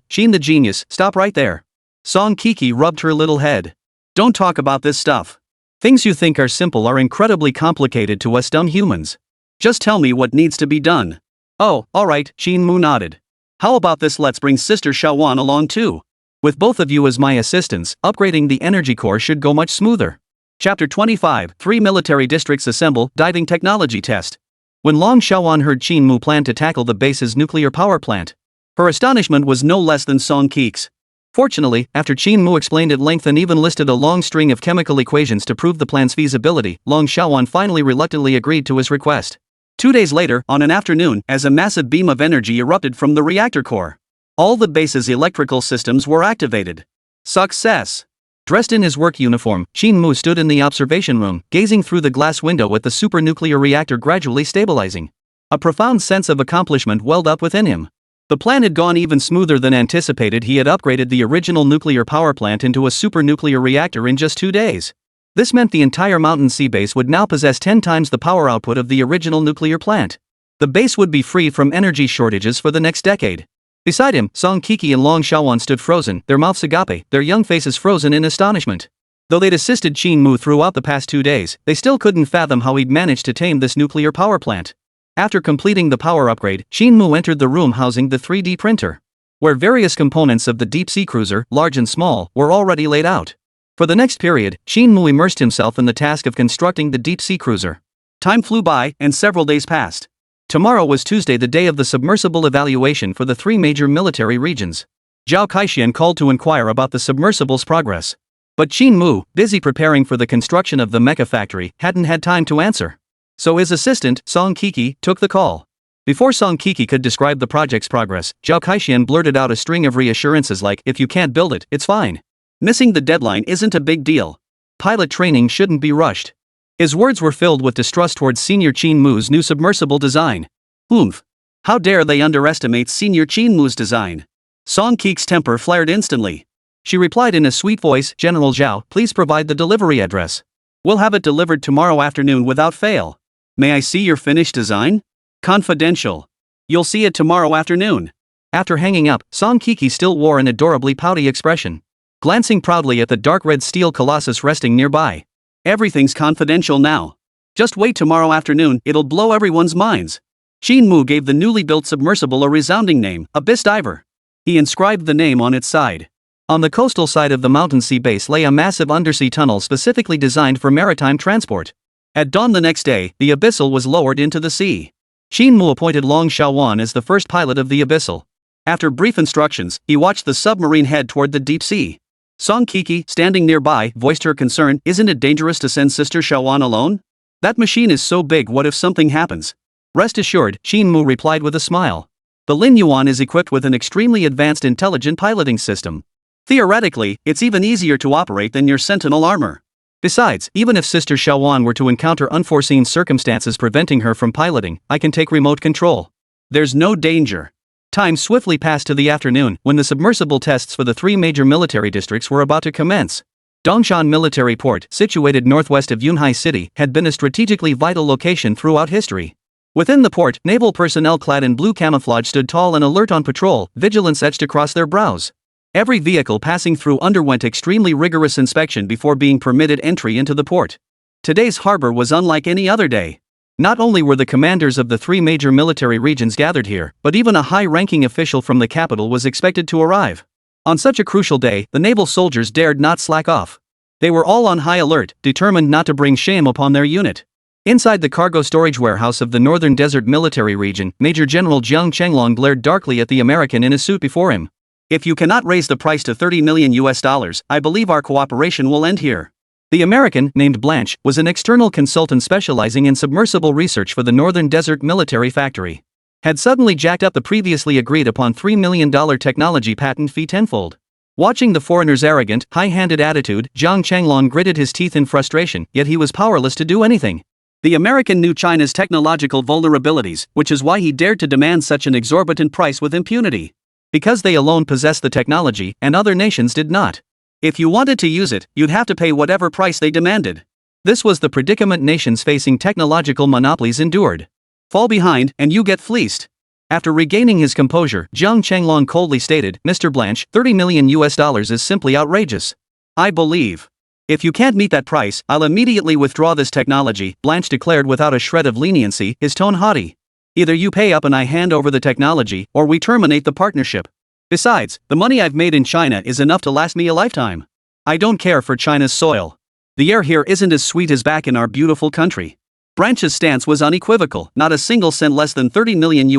Qin the genius, stop right there. Song Keke rubbed her little head. Don't talk about this stuff. Things you think are simple are incredibly complicated to us dumb humans. Just tell me what needs to be done. Oh, alright, Qin Mu nodded. How about this, let's bring Sister Xiaowan along too. With both of you as my assistants, upgrading the energy core should go much smoother. Chapter 25, 3 military districts assemble, diving technology test. When Long Xiaowan heard Qin Mu plan to tackle the base's nuclear power plant, her astonishment was no less than Song Keke's. Fortunately, after Qin Mu explained at length and even listed a long string of chemical equations to prove the plan's feasibility, Long Xiaowan finally reluctantly agreed to his request. 2 days later, on an afternoon, as a massive beam of energy erupted from the reactor core, all the base's electrical systems were activated. Success! Dressed in his work uniform, Qin Mu stood in the observation room, gazing through the glass window at the supernuclear reactor gradually stabilizing. A profound sense of accomplishment welled up within him. The plan had gone even smoother than anticipated. He had upgraded the original nuclear power plant into a supernuclear reactor in just 2 days. This meant the entire mountain sea base would now possess 10 times the power output of the original nuclear plant. The base would be free from energy shortages for the next decade. Beside him, Song Keke and Long Xiaowan stood frozen, their mouths agape, their young faces frozen in astonishment. Though they'd assisted Qin Mu throughout the past 2 days, they still couldn't fathom how he'd managed to tame this nuclear power plant. After completing the power upgrade, Qin Mu entered the room housing the 3D printer, where various components of the deep-sea cruiser, large and small, were already laid out. For the next period, Qin Mu immersed himself in the task of constructing the deep-sea cruiser. Time flew by, and several days passed. Tomorrow was Tuesday, the day of the submersible evaluation for the 3 major military regions. Zhao Kaixian called to inquire about the submersible's progress. But Qin Mu, busy preparing for the construction of the mecha factory, hadn't had time to answer. So his assistant, Song Keke, took the call. Before Song Keke could describe the project's progress, Zhao Kaixian blurted out a string of reassurances like, "If you can't build it, it's fine. Missing the deadline isn't a big deal. Pilot training shouldn't be rushed." His words were filled with distrust towards Senior Qin Mu's new submersible design. Oomph! How dare they underestimate Senior Qin Mu's design? Song Keke's temper flared instantly. She replied in a sweet voice, "General Zhao, please provide the delivery address. We'll have it delivered tomorrow afternoon without fail. May I see your finished design? Confidential. You'll see it tomorrow afternoon." After hanging up, Song Keke still wore an adorably pouty expression, glancing proudly at the dark red steel colossus resting nearby. "Everything's confidential now. Just wait tomorrow afternoon, it'll blow everyone's minds." Qin Mu gave the newly built submersible a resounding name, Abyss Diver. He inscribed the name on its side. On the coastal side of the mountain sea base lay a massive undersea tunnel specifically designed for maritime transport. At dawn the next day, the Abyssal was lowered into the sea. Qin Mu appointed Long Xiaowan as the first pilot of the Abyssal. After brief instructions, he watched the submarine head toward the deep sea. Song Keke, standing nearby, voiced her concern, "Isn't it dangerous to send Sister Xiaowan alone? That machine is so big, what if something happens?" "Rest assured," Qin Mu replied with a smile. "The Lin Yuan is equipped with an extremely advanced intelligent piloting system. Theoretically, it's even easier to operate than your Sentinel armor. Besides, even if Sister Xiaowan were to encounter unforeseen circumstances preventing her from piloting, I can take remote control. There's no danger." Time swiftly passed to the afternoon, when the submersible tests for the 3 major military districts were about to commence. Dongshan Military Port, situated northwest of Yunhai City, had been a strategically vital location throughout history. Within the port, naval personnel clad in blue camouflage stood tall and alert on patrol, vigilance etched across their brows. Every vehicle passing through underwent extremely rigorous inspection before being permitted entry into the port. Today's harbor was unlike any other day. Not only were the commanders of the 3 major military regions gathered here, but even a high-ranking official from the capital was expected to arrive. On such a crucial day, the naval soldiers dared not slack off. They were all on high alert, determined not to bring shame upon their unit. Inside the cargo storage warehouse of the Northern Desert Military Region, Major General Jiang Chenglong glared darkly at the American in a suit before him. "If you cannot raise the price to $30 million, I believe our cooperation will end here." The American, named Blanche, was an external consultant specializing in submersible research for the Northern Desert Military Factory. Had suddenly jacked up the previously agreed upon $3 million technology patent fee tenfold. Watching the foreigner's arrogant, high-handed attitude, Jiang Chenglong gritted his teeth in frustration, yet he was powerless to do anything. The American knew China's technological vulnerabilities, which is why he dared to demand such an exorbitant price with impunity. Because they alone possessed the technology, and other nations did not. If you wanted to use it, you'd have to pay whatever price they demanded. This was the predicament nations facing technological monopolies endured. Fall behind, and you get fleeced. After regaining his composure, Jiang Chenglong coldly stated, "Mr. Blanche, $30 million is simply outrageous. I believe. If you can't meet that price, I'll immediately withdraw this technology," Blanche declared without a shred of leniency, his tone haughty. "Either you pay up and I hand over the technology, or we terminate the partnership. Besides, the money I've made in China is enough to last me a lifetime. I don't care for China's soil. The air here isn't as sweet as back in our beautiful country." Blanche's stance was unequivocal, not a single cent less than $30 million.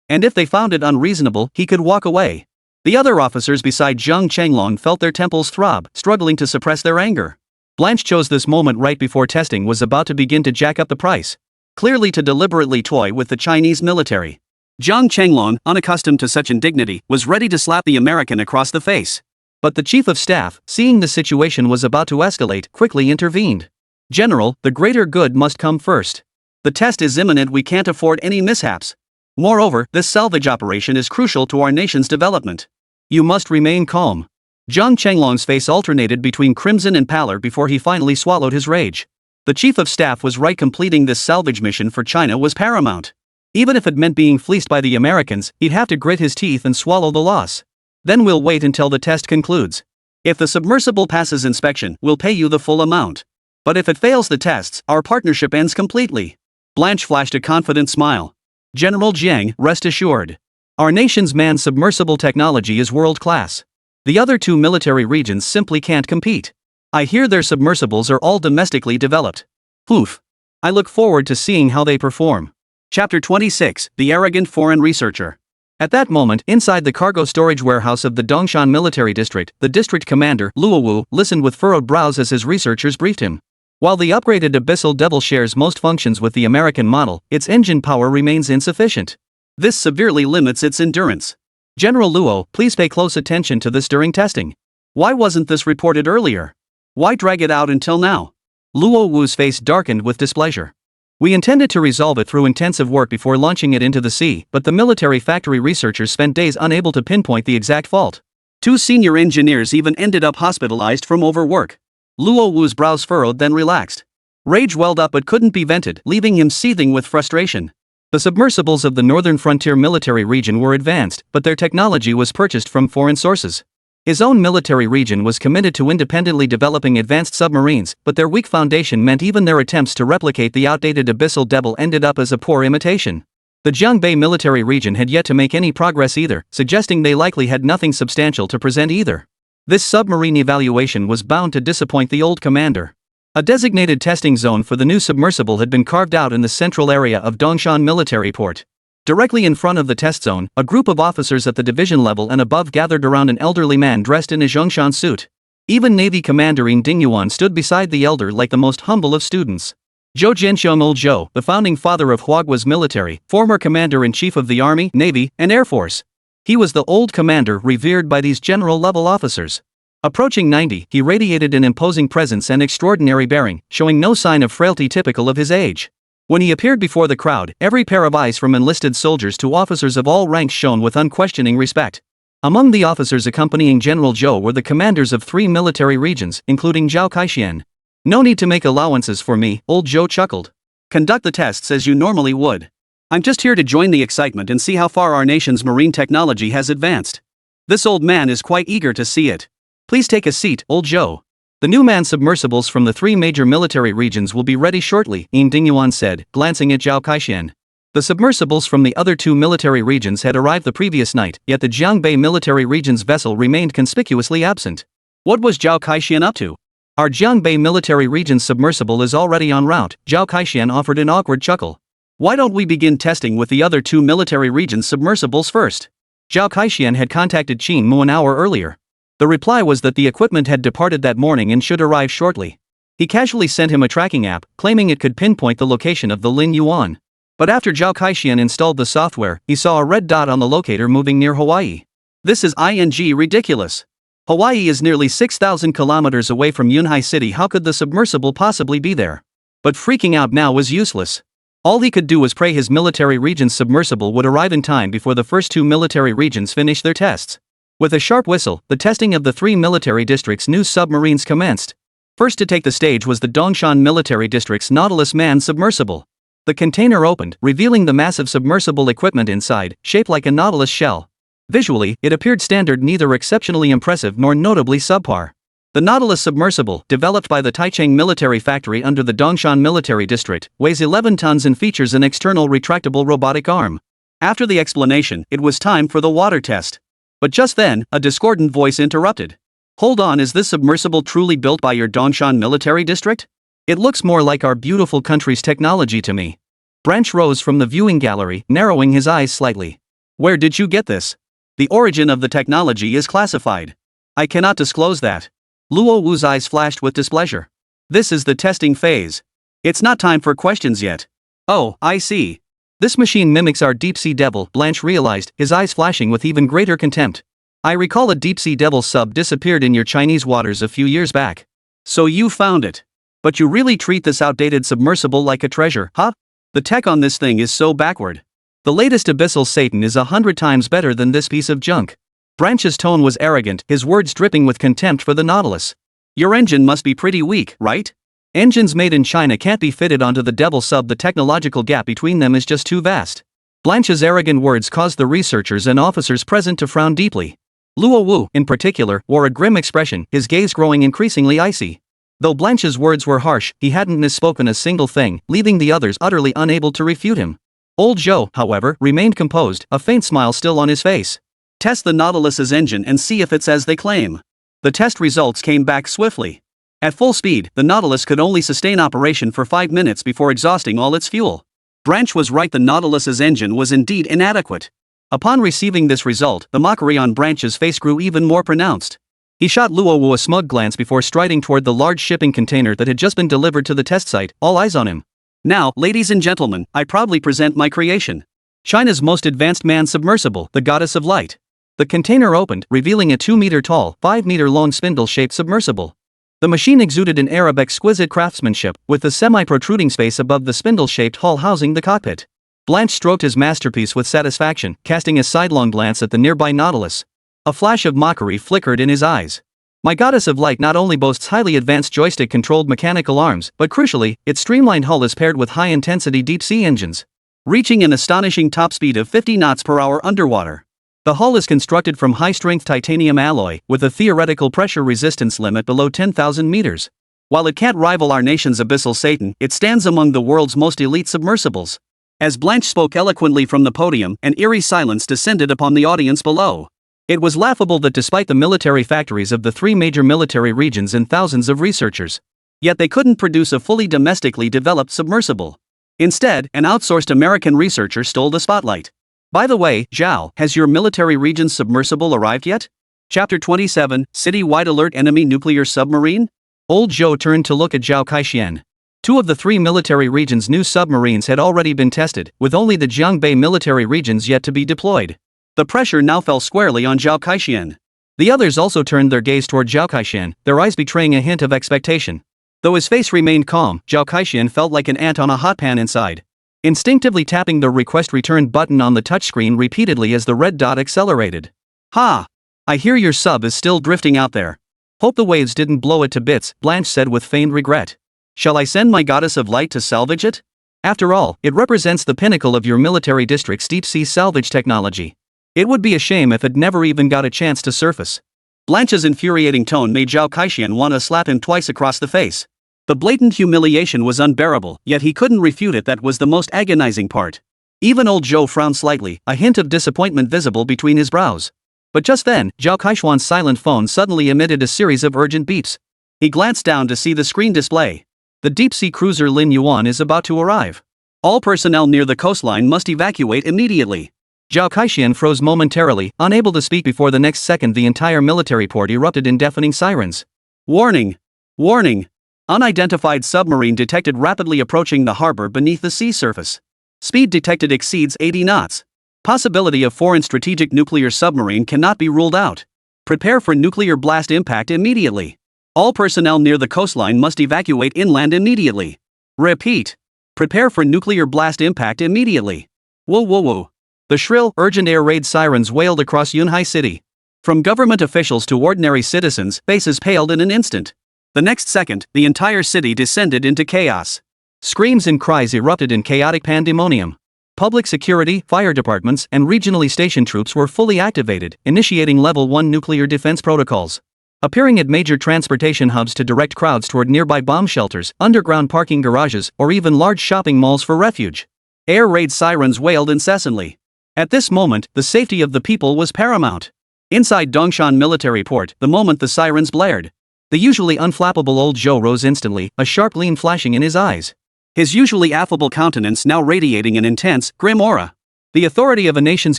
And if they found it unreasonable, he could walk away. The other officers beside Jiang Chenglong felt their temples throb, struggling to suppress their anger. Blanche chose this moment right before testing was about to begin to jack up the price. Clearly to deliberately toy with the Chinese military. Jiang Chenglong, unaccustomed to such indignity, was ready to slap the American across the face. But the chief of staff, seeing the situation was about to escalate, quickly intervened. "General, the greater good must come first. The test is imminent, we can't afford any mishaps. Moreover, this salvage operation is crucial to our nation's development. You must remain calm." Zhang Chenglong's face alternated between crimson and pallor before he finally swallowed his rage. The chief of staff was right, completing this salvage mission for China was paramount. Even if it meant being fleeced by the Americans, he'd have to grit his teeth and swallow the loss. Then we'll wait until the test concludes. If the submersible passes inspection, we'll pay you the full amount. But if it fails the tests, our partnership ends completely. Blanche flashed a confident smile. General Jiang, rest assured. Our nation's manned submersible technology is world-class. The other two military regions simply can't compete. I hear their submersibles are all domestically developed. Oof. I look forward to seeing how they perform. Chapter 26, The Arrogant Foreign Researcher. At that moment, inside the cargo storage warehouse of the Dongshan Military District, the district commander, Luowu, listened with furrowed brows as his researchers briefed him. While the upgraded Abyssal Devil shares most functions with the American model, its engine power remains insufficient. This severely limits its endurance. General Luo, please pay close attention to this during testing. Why wasn't this reported earlier? Why drag it out until now? Luo Wu's face darkened with displeasure. We intended to resolve it through intensive work before launching it into the sea, but the military factory researchers spent days unable to pinpoint the exact fault. 2 senior engineers even ended up hospitalized from overwork. Luo Wu's brows furrowed, then relaxed. Rage welled up but couldn't be vented, leaving him seething with frustration. The submersibles of the Northern Frontier Military Region were advanced, but their technology was purchased from foreign sources. His own military region was committed to independently developing advanced submarines, but their weak foundation meant even their attempts to replicate the outdated Abyssal Devil ended up as a poor imitation. The Jiangbei military region had yet to make any progress either, suggesting they likely had nothing substantial to present either. This submarine evaluation was bound to disappoint the old commander. A designated testing zone for the new submersible had been carved out in the central area of Dongshan Military Port. Directly in front of the test zone, a group of officers at the division level and above gathered around an elderly man dressed in a Zhongshan suit. Even Navy Commander Yin Dingyuan stood beside the elder like the most humble of students. Zhou Jianxiong Old Zhou, the founding father of Huagua's military, former commander-in-chief of the Army, Navy, and Air Force. He was the old commander revered by these general-level officers. Approaching 90, he radiated an imposing presence and extraordinary bearing, showing no sign of frailty typical of his age. When he appeared before the crowd, every pair of eyes from enlisted soldiers to officers of all ranks shone with unquestioning respect. Among the officers accompanying General Zhou were the commanders of 3 military regions, including Zhao Kaixian. No need to make allowances for me, old Zhou chuckled. Conduct the tests as you normally would. I'm just here to join the excitement and see how far our nation's marine technology has advanced. This old man is quite eager to see it. Please take a seat, old Zhou. The new manned submersibles from the 3 major military regions will be ready shortly, Yin Dingyuan said, glancing at Zhao Kaixian. The submersibles from the other 2 military regions had arrived the previous night, yet the Jiangbei military region's vessel remained conspicuously absent. What was Zhao Kaixian up to? Our Jiangbei military region's submersible is already en route, Zhao Kaixian offered an awkward chuckle. Why don't we begin testing with the other 2 military regions' submersibles first? Zhao Kaixian had contacted Qin Mu an hour earlier. The reply was that the equipment had departed that morning and should arrive shortly. He casually sent him a tracking app, claiming it could pinpoint the location of the Lin Yuan. But after Zhao Kaixian installed the software, he saw a red dot on the locator moving near Hawaii. This is ridiculous. Hawaii is nearly 6,000 kilometers away from Yunhai City. How could the submersible possibly be there? But freaking out now was useless. All he could do was pray his military region's submersible would arrive in time before the first 2 military regions finished their tests. With a sharp whistle, the testing of the 3 military districts' new submarines commenced. First to take the stage was the Dongshan Military District's Nautilus manned submersible. The container opened, revealing the massive submersible equipment inside, shaped like a nautilus shell. Visually, it appeared standard, neither exceptionally impressive nor notably subpar. The Nautilus submersible, developed by the Taichung military factory under the Dongshan Military District, weighs 11 tons and features an external retractable robotic arm. After the explanation, it was time for the water test. But just then, a discordant voice interrupted. Hold on, is this submersible truly built by your Dongshan military district? It looks more like our beautiful country's technology to me. Branch rose from the viewing gallery, narrowing his eyes slightly. Where did you get this? The origin of the technology is classified. I cannot disclose that. Luo Wu's eyes flashed with displeasure. This is the testing phase. It's not time for questions yet. Oh, I see. This machine mimics our deep-sea devil, Blanche realized, his eyes flashing with even greater contempt. I recall a deep-sea devil sub disappeared in your Chinese waters a few years back. So you found it. But you really treat this outdated submersible like a treasure, huh? The tech on this thing is so backward. The latest Abyssal Satan is 100 times better than this piece of junk. Branch's tone was arrogant, his words dripping with contempt for the Nautilus. Your engine must be pretty weak, right? Engines made in China can't be fitted onto the Devil sub. The technological gap between them is just too vast. Blanche's arrogant words caused the researchers and officers present to frown deeply. Luo Wu, in particular, wore a grim expression, his gaze growing increasingly icy. Though Blanche's words were harsh, he hadn't misspoken a single thing, leaving the others utterly unable to refute him. Old Zhou, however, remained composed, a faint smile still on his face. Test the Nautilus's engine and see if it's as they claim. The test results came back swiftly. At full speed, the Nautilus could only sustain operation for 5 minutes before exhausting all its fuel. Branch was right, the Nautilus's engine was indeed inadequate. Upon receiving this result, the mockery on Branch's face grew even more pronounced. He shot Luo Wu a smug glance before striding toward the large shipping container that had just been delivered to the test site, all eyes on him. Now, ladies and gentlemen, I proudly present my creation. China's most advanced manned submersible, the Goddess of Light. The container opened, revealing a 2-meter-tall, 5-meter-long spindle-shaped submersible. The machine exuded an air of exquisite craftsmanship, with the semi-protruding space above the spindle-shaped hull housing the cockpit. Blanche stroked his masterpiece with satisfaction, casting a sidelong glance at the nearby Nautilus. A flash of mockery flickered in his eyes. My Goddess of Light not only boasts highly advanced joystick-controlled mechanical arms, but crucially, its streamlined hull is paired with high-intensity deep-sea engines, reaching an astonishing top speed of 50 knots per hour underwater. The hull is constructed from high-strength titanium alloy, with a theoretical pressure resistance limit below 10,000 meters. While it can't rival our nation's abyssal Satan, it stands among the world's most elite submersibles. As Blanche spoke eloquently from the podium, an eerie silence descended upon the audience below. It was laughable that despite the military factories of the 3 major military regions and thousands of researchers, yet they couldn't produce a fully domestically developed submersible. Instead, an outsourced American researcher stole the spotlight. By the way, Zhao, has your military region's submersible arrived yet? Chapter 27, City-wide alert, enemy nuclear submarine? Old Zhou turned to look at Zhao Kaixian. 2 of the 3 military regions' new submarines had already been tested, with only the Jiangbei military regions yet to be deployed. The pressure now fell squarely on Zhao Kaixian. The others also turned their gaze toward Zhao Kaixian, their eyes betraying a hint of expectation. Though his face remained calm, Zhao Kaixian felt like an ant on a hot pan inside. Instinctively tapping the request return button on the touchscreen repeatedly as the red dot accelerated. Ha! I hear your sub is still drifting out there. Hope the waves didn't blow it to bits, Blanche said with feigned regret. Shall I send my Goddess of Light to salvage it? After all, it represents the pinnacle of your military district's deep-sea salvage technology. It would be a shame if it never even got a chance to surface. Blanche's infuriating tone made Zhao Kaixian want to slap him twice across the face. The blatant humiliation was unbearable, yet he couldn't refute it. That was the most agonizing part. Even old Zhou frowned slightly, a hint of disappointment visible between his brows. But just then, Zhao Kaixian's silent phone suddenly emitted a series of urgent beeps. He glanced down to see the screen display. The deep-sea cruiser Lin Yuan is about to arrive. All personnel near the coastline must evacuate immediately. Zhao Kaixian froze momentarily, unable to speak. Before the next second the entire military port erupted in deafening sirens. Warning! Warning! Unidentified submarine detected rapidly approaching the harbor beneath the sea surface. Speed detected exceeds 80 knots. Possibility of foreign strategic nuclear submarine cannot be ruled out. Prepare for nuclear blast impact immediately. All personnel near the coastline must evacuate inland immediately. Repeat. Prepare for nuclear blast impact immediately. Whoa whoa whoa. The shrill, urgent air raid sirens wailed across Yunhai City. From government officials to ordinary citizens, faces paled in an instant. The next second, the entire city descended into chaos. Screams and cries erupted in chaotic pandemonium. Public security, fire departments, and regionally stationed troops were fully activated, initiating Level 1 nuclear defense protocols. Appearing at major transportation hubs to direct crowds toward nearby bomb shelters, underground parking garages, or even large shopping malls for refuge. Air raid sirens wailed incessantly. At this moment, the safety of the people was paramount. Inside Dongshan Military Port, the moment the sirens blared, the usually unflappable old Zhou rose instantly, a sharp gleam flashing in his eyes. His usually affable countenance now radiating an intense, grim aura. The authority of a nation's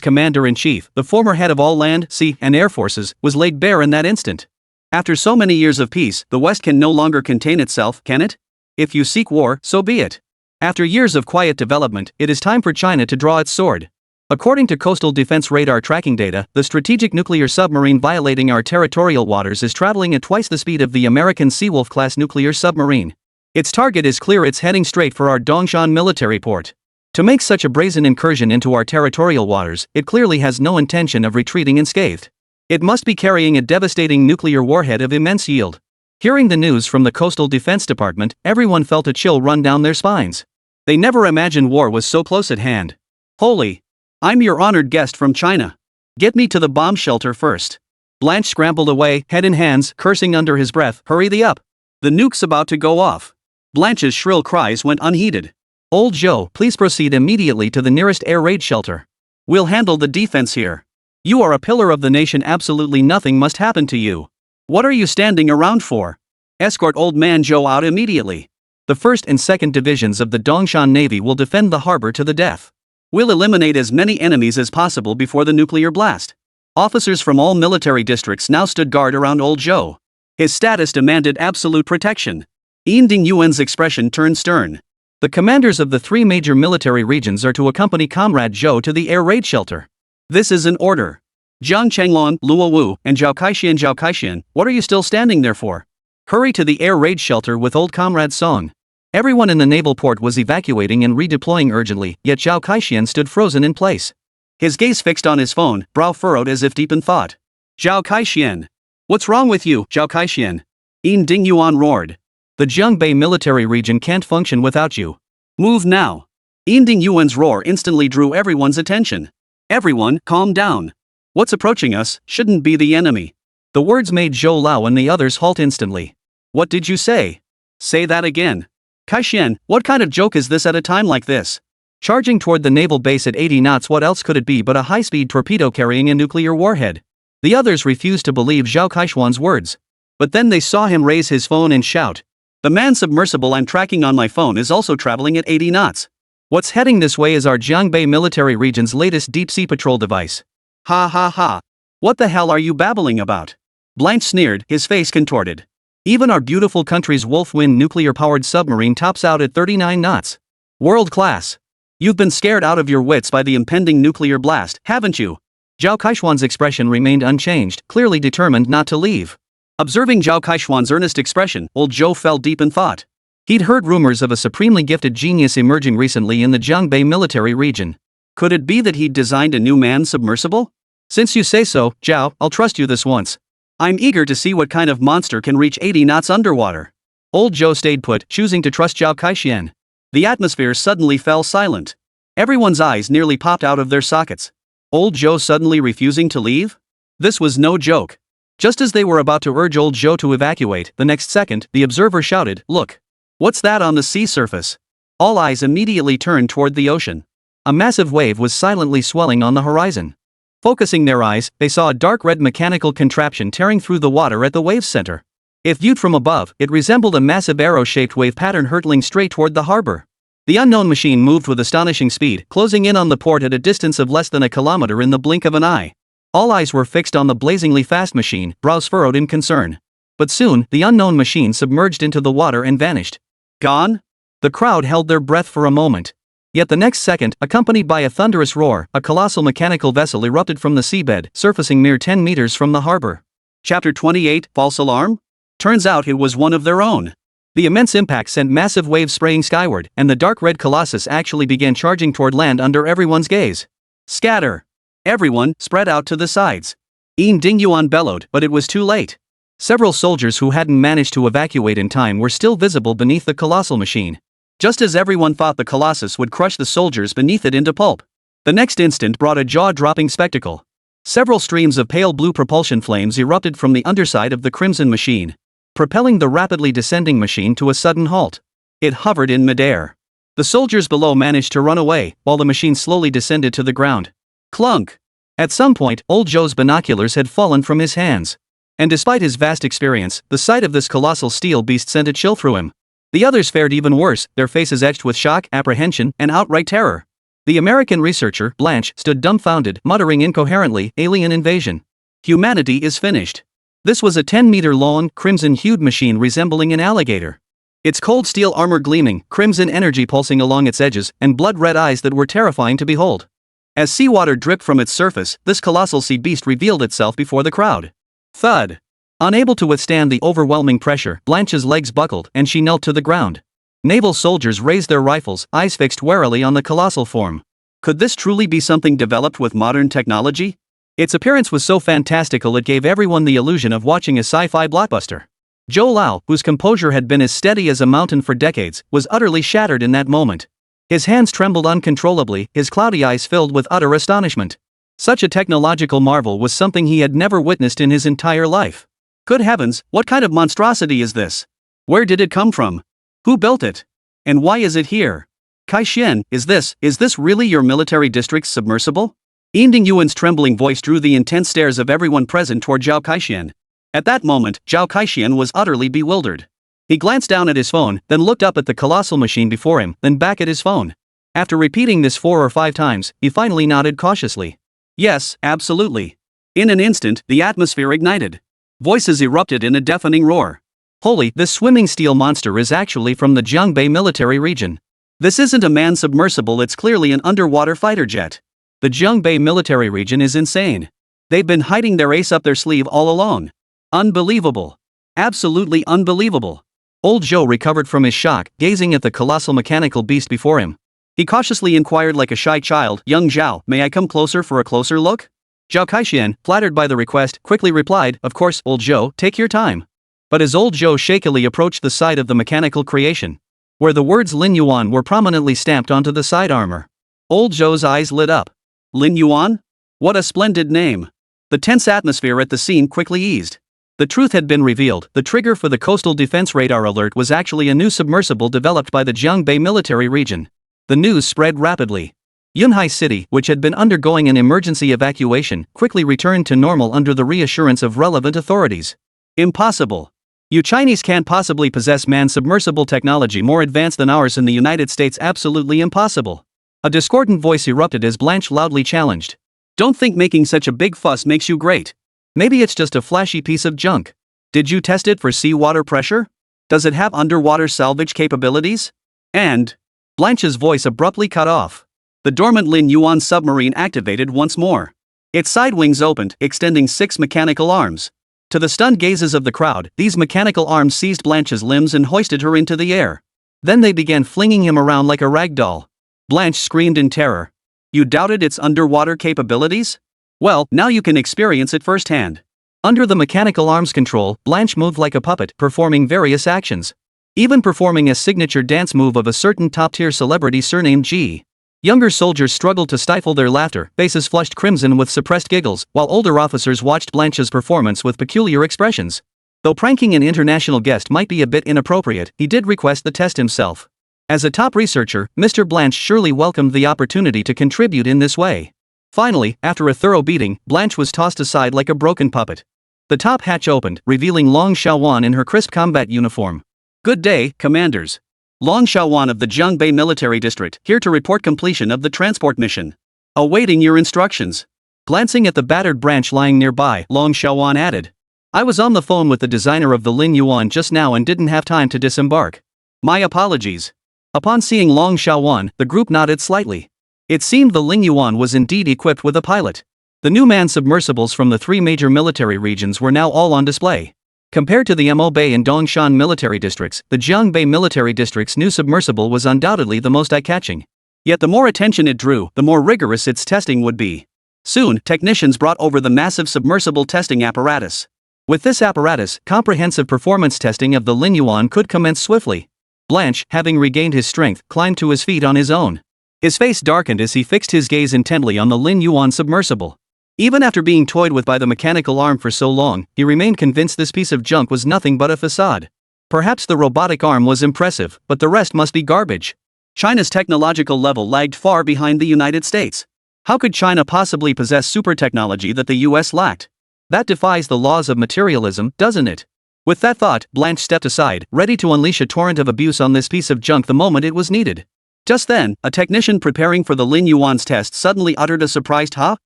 commander-in-chief, the former head of all land, sea, and air forces, was laid bare in that instant. After so many years of peace, the West can no longer contain itself, can it? If you seek war, so be it. After years of quiet development, it is time for China to draw its sword. According to coastal defense radar tracking data, the strategic nuclear submarine violating our territorial waters is traveling at twice the speed of the American Seawolf-class nuclear submarine. Its target is clear, it's heading straight for our Dongshan military port. To make such a brazen incursion into our territorial waters, it clearly has no intention of retreating unscathed. It must be carrying a devastating nuclear warhead of immense yield. Hearing the news from the Coastal Defense Department, everyone felt a chill run down their spines. They never imagined war was so close at hand. Holy! I'm your honored guest from China. Get me to the bomb shelter first. Blanche scrambled away, head in hands, cursing under his breath, hurry thee up. The nuke's about to go off. Blanche's shrill cries went unheeded. Old Joe, please proceed immediately to the nearest air raid shelter. We'll handle the defense here. You are a pillar of the nation, absolutely nothing must happen to you. What are you standing around for? Escort old man Joe out immediately. The 1st and 2nd divisions of the Dongshan Navy will defend the harbor to the death. We'll eliminate as many enemies as possible before the nuclear blast. Officers from all military districts now stood guard around old Joe. His status demanded absolute protection. Yin Dingyuan's expression turned stern. The commanders of the 3 major military regions are to accompany Comrade Zhou to the air raid shelter. This is an order. Jiang Chenglong, Luo Wu, and Zhao Kaishian, what are you still standing there for? Hurry to the air raid shelter with old Comrade Song. Everyone in the naval port was evacuating and redeploying urgently, yet Zhao Kaishian stood frozen in place. His gaze fixed on his phone, brow furrowed as if deep in thought. Zhao Kaishian. What's wrong with you, Zhao Kaishian? Yin Dingyuan roared. The Jiangbei military region can't function without you. Move now. Yin Dingyuan's roar instantly drew everyone's attention. Everyone, calm down. What's approaching us shouldn't be the enemy. The words made Zhou Lao and the others halt instantly. What did you say? Say that again. Kaishian, what kind of joke is this at a time like this? Charging toward the naval base at 80 knots, what else could it be but a high-speed torpedo carrying a nuclear warhead? The others refused to believe Zhao Kaishuan's words. But then they saw him raise his phone and shout. The man submersible I'm tracking on my phone is also traveling at 80 knots. What's heading this way is our Jiangbei military region's latest deep-sea patrol device. Ha ha ha. What the hell are you babbling about? Blanche sneered, his face contorted. Even our beautiful country's Wolfwind nuclear-powered submarine tops out at 39 knots. World class. You've been scared out of your wits by the impending nuclear blast, haven't you? Zhao Kaishuan's expression remained unchanged, clearly determined not to leave. Observing Zhao Kaishuan's earnest expression, old Zhou fell deep in thought. He'd heard rumors of a supremely gifted genius emerging recently in the Jiangbei military region. Could it be that he'd designed a new manned submersible? Since you say so, Zhao, I'll trust you this once. I'm eager to see what kind of monster can reach 80 knots underwater. Old Zhou stayed put, choosing to trust Zhao Kaishian. The atmosphere suddenly fell silent. Everyone's eyes nearly popped out of their sockets. Old Zhou suddenly refusing to leave? This was no joke. Just as they were about to urge old Zhou to evacuate, the next second, the observer shouted, "Look! What's that on the sea surface?" All eyes immediately turned toward the ocean. A massive wave was silently swelling on the horizon. Focusing their eyes, they saw a dark red mechanical contraption tearing through the water at the wave's center. If viewed from above, it resembled a massive arrow-shaped wave pattern hurtling straight toward the harbor. The unknown machine moved with astonishing speed, closing in on the port at a distance of less than a kilometer in the blink of an eye. All eyes were fixed on the blazingly fast machine, brows furrowed in concern. But soon, the unknown machine submerged into the water and vanished. Gone? The crowd held their breath for a moment. Yet the next second, accompanied by a thunderous roar, a colossal mechanical vessel erupted from the seabed, surfacing mere 10 meters from the harbor. Chapter 28, False Alarm? Turns out it was one of their own. The immense impact sent massive waves spraying skyward, and the dark red colossus actually began charging toward land under everyone's gaze. Scatter! Everyone, spread out to the sides. Yin Dingyuan bellowed, but it was too late. Several soldiers who hadn't managed to evacuate in time were still visible beneath the colossal machine. Just as everyone thought the colossus would crush the soldiers beneath it into pulp, the next instant brought a jaw-dropping spectacle. Several streams of pale blue propulsion flames erupted from the underside of the crimson machine, propelling the rapidly descending machine to a sudden halt. It hovered in midair. The soldiers below managed to run away, while the machine slowly descended to the ground. Clunk! At some point, old Joe's binoculars had fallen from his hands. And despite his vast experience, the sight of this colossal steel beast sent a chill through him. The others fared even worse, their faces etched with shock, apprehension, and outright terror. The American researcher, Blanche, stood dumbfounded, muttering incoherently, "Alien invasion. Humanity is finished." This was a 10-meter-long, crimson-hued machine resembling an alligator. Its cold steel armor gleaming, crimson energy pulsing along its edges, and blood-red eyes that were terrifying to behold. As seawater dripped from its surface, this colossal sea beast revealed itself before the crowd. Thud! Unable to withstand the overwhelming pressure, Blanche's legs buckled, and she knelt to the ground. Naval soldiers raised their rifles, eyes fixed warily on the colossal form. Could this truly be something developed with modern technology? Its appearance was so fantastical it gave everyone the illusion of watching a sci-fi blockbuster. Zhou Lao, whose composure had been as steady as a mountain for decades, was utterly shattered in that moment. His hands trembled uncontrollably, his cloudy eyes filled with utter astonishment. Such a technological marvel was something he had never witnessed in his entire life. Good heavens, what kind of monstrosity is this? Where did it come from? Who built it? And why is it here? Kai-Xian, is this really your military district's submersible? Yinding Yuan's trembling voice drew the intense stares of everyone present toward Zhao Kai-Xian. At that moment, Zhao Kai-Xian was utterly bewildered. He glanced down at his phone, then looked up at the colossal machine before him, then back at his phone. After repeating this 4 or 5 times, he finally nodded cautiously. Yes, absolutely. In an instant, the atmosphere ignited. Voices erupted in a deafening roar. Holy, this swimming steel monster is actually from the Jiangbei military region. This isn't a manned submersible, it's clearly an underwater fighter jet. The Jiangbei military region is insane. They've been hiding their ace up their sleeve all along. Unbelievable. Absolutely unbelievable. Old Zhou recovered from his shock, gazing at the colossal mechanical beast before him. He cautiously inquired like a shy child, "Young Zhao, may I come closer for a closer look?" Zhao Kai-Xian, flattered by the request, quickly replied, "Of course, old Zhou, take your time." But as old Zhou shakily approached the side of the mechanical creation, where the words Lin Yuan were prominently stamped onto the side armor, old Zhou's eyes lit up. Lin Yuan? What a splendid name. The tense atmosphere at the scene quickly eased. The truth had been revealed. The trigger for the coastal defense radar alert was actually a new submersible developed by the Jiangbei military region. The news spread rapidly. Yunhai City, which had been undergoing an emergency evacuation, quickly returned to normal under the reassurance of relevant authorities. Impossible. You Chinese can't possibly possess manned submersible technology more advanced than ours in the United States. Absolutely impossible. A discordant voice erupted as Blanche loudly challenged. Don't think making such a big fuss makes you great. Maybe it's just a flashy piece of junk. Did you test it for seawater pressure? Does it have underwater salvage capabilities? And Blanche's voice abruptly cut off. The dormant Lin Yuan submarine activated once more. Its side wings opened, extending 6 mechanical arms. To the stunned gazes of the crowd, these mechanical arms seized Blanche's limbs and hoisted her into the air. Then they began flinging him around like a rag doll. Blanche screamed in terror. You doubted its underwater capabilities? Well, now you can experience it firsthand. Under the mechanical arms control, Blanche moved like a puppet, performing various actions. Even performing a signature dance move of a certain top-tier celebrity surnamed G. Younger soldiers struggled to stifle their laughter, faces flushed crimson with suppressed giggles, while older officers watched Blanche's performance with peculiar expressions. Though pranking an international guest might be a bit inappropriate, he did request the test himself. As a top researcher, Mr. Blanche surely welcomed the opportunity to contribute in this way. Finally, after a thorough beating, Blanche was tossed aside like a broken puppet. The top hatch opened, revealing Long Xiaowan in her crisp combat uniform. Good day, commanders. Long Xiaowan of the Jiangbei Military District, here to report completion of the transport mission. Awaiting your instructions. Glancing at the battered branch lying nearby, Long Xiaowan added. I was on the phone with the designer of the Lin Yuan just now and didn't have time to disembark. My apologies. Upon seeing Long Xiaowan, the group nodded slightly. It seemed the Lin Yuan was indeed equipped with a pilot. The new manned submersibles from the 3 major military regions were now all on display. Compared to the Mo-Bei and Dongshan military districts, the Jiangbei military district's new submersible was undoubtedly the most eye-catching. Yet the more attention it drew, the more rigorous its testing would be. Soon, technicians brought over the massive submersible testing apparatus. With this apparatus, comprehensive performance testing of the Lin Yuan could commence swiftly. Blanche, having regained his strength, climbed to his feet on his own. His face darkened as he fixed his gaze intently on the Lin Yuan submersible. Even after being toyed with by the mechanical arm for so long, he remained convinced this piece of junk was nothing but a facade. Perhaps the robotic arm was impressive, but the rest must be garbage. China's technological level lagged far behind the United States. How could China possibly possess super technology that the US lacked? That defies the laws of materialism, doesn't it? With that thought, Blanche stepped aside, ready to unleash a torrent of abuse on this piece of junk the moment it was needed. Just then, a technician preparing for the Lin Yuan's test suddenly uttered a surprised "huh?"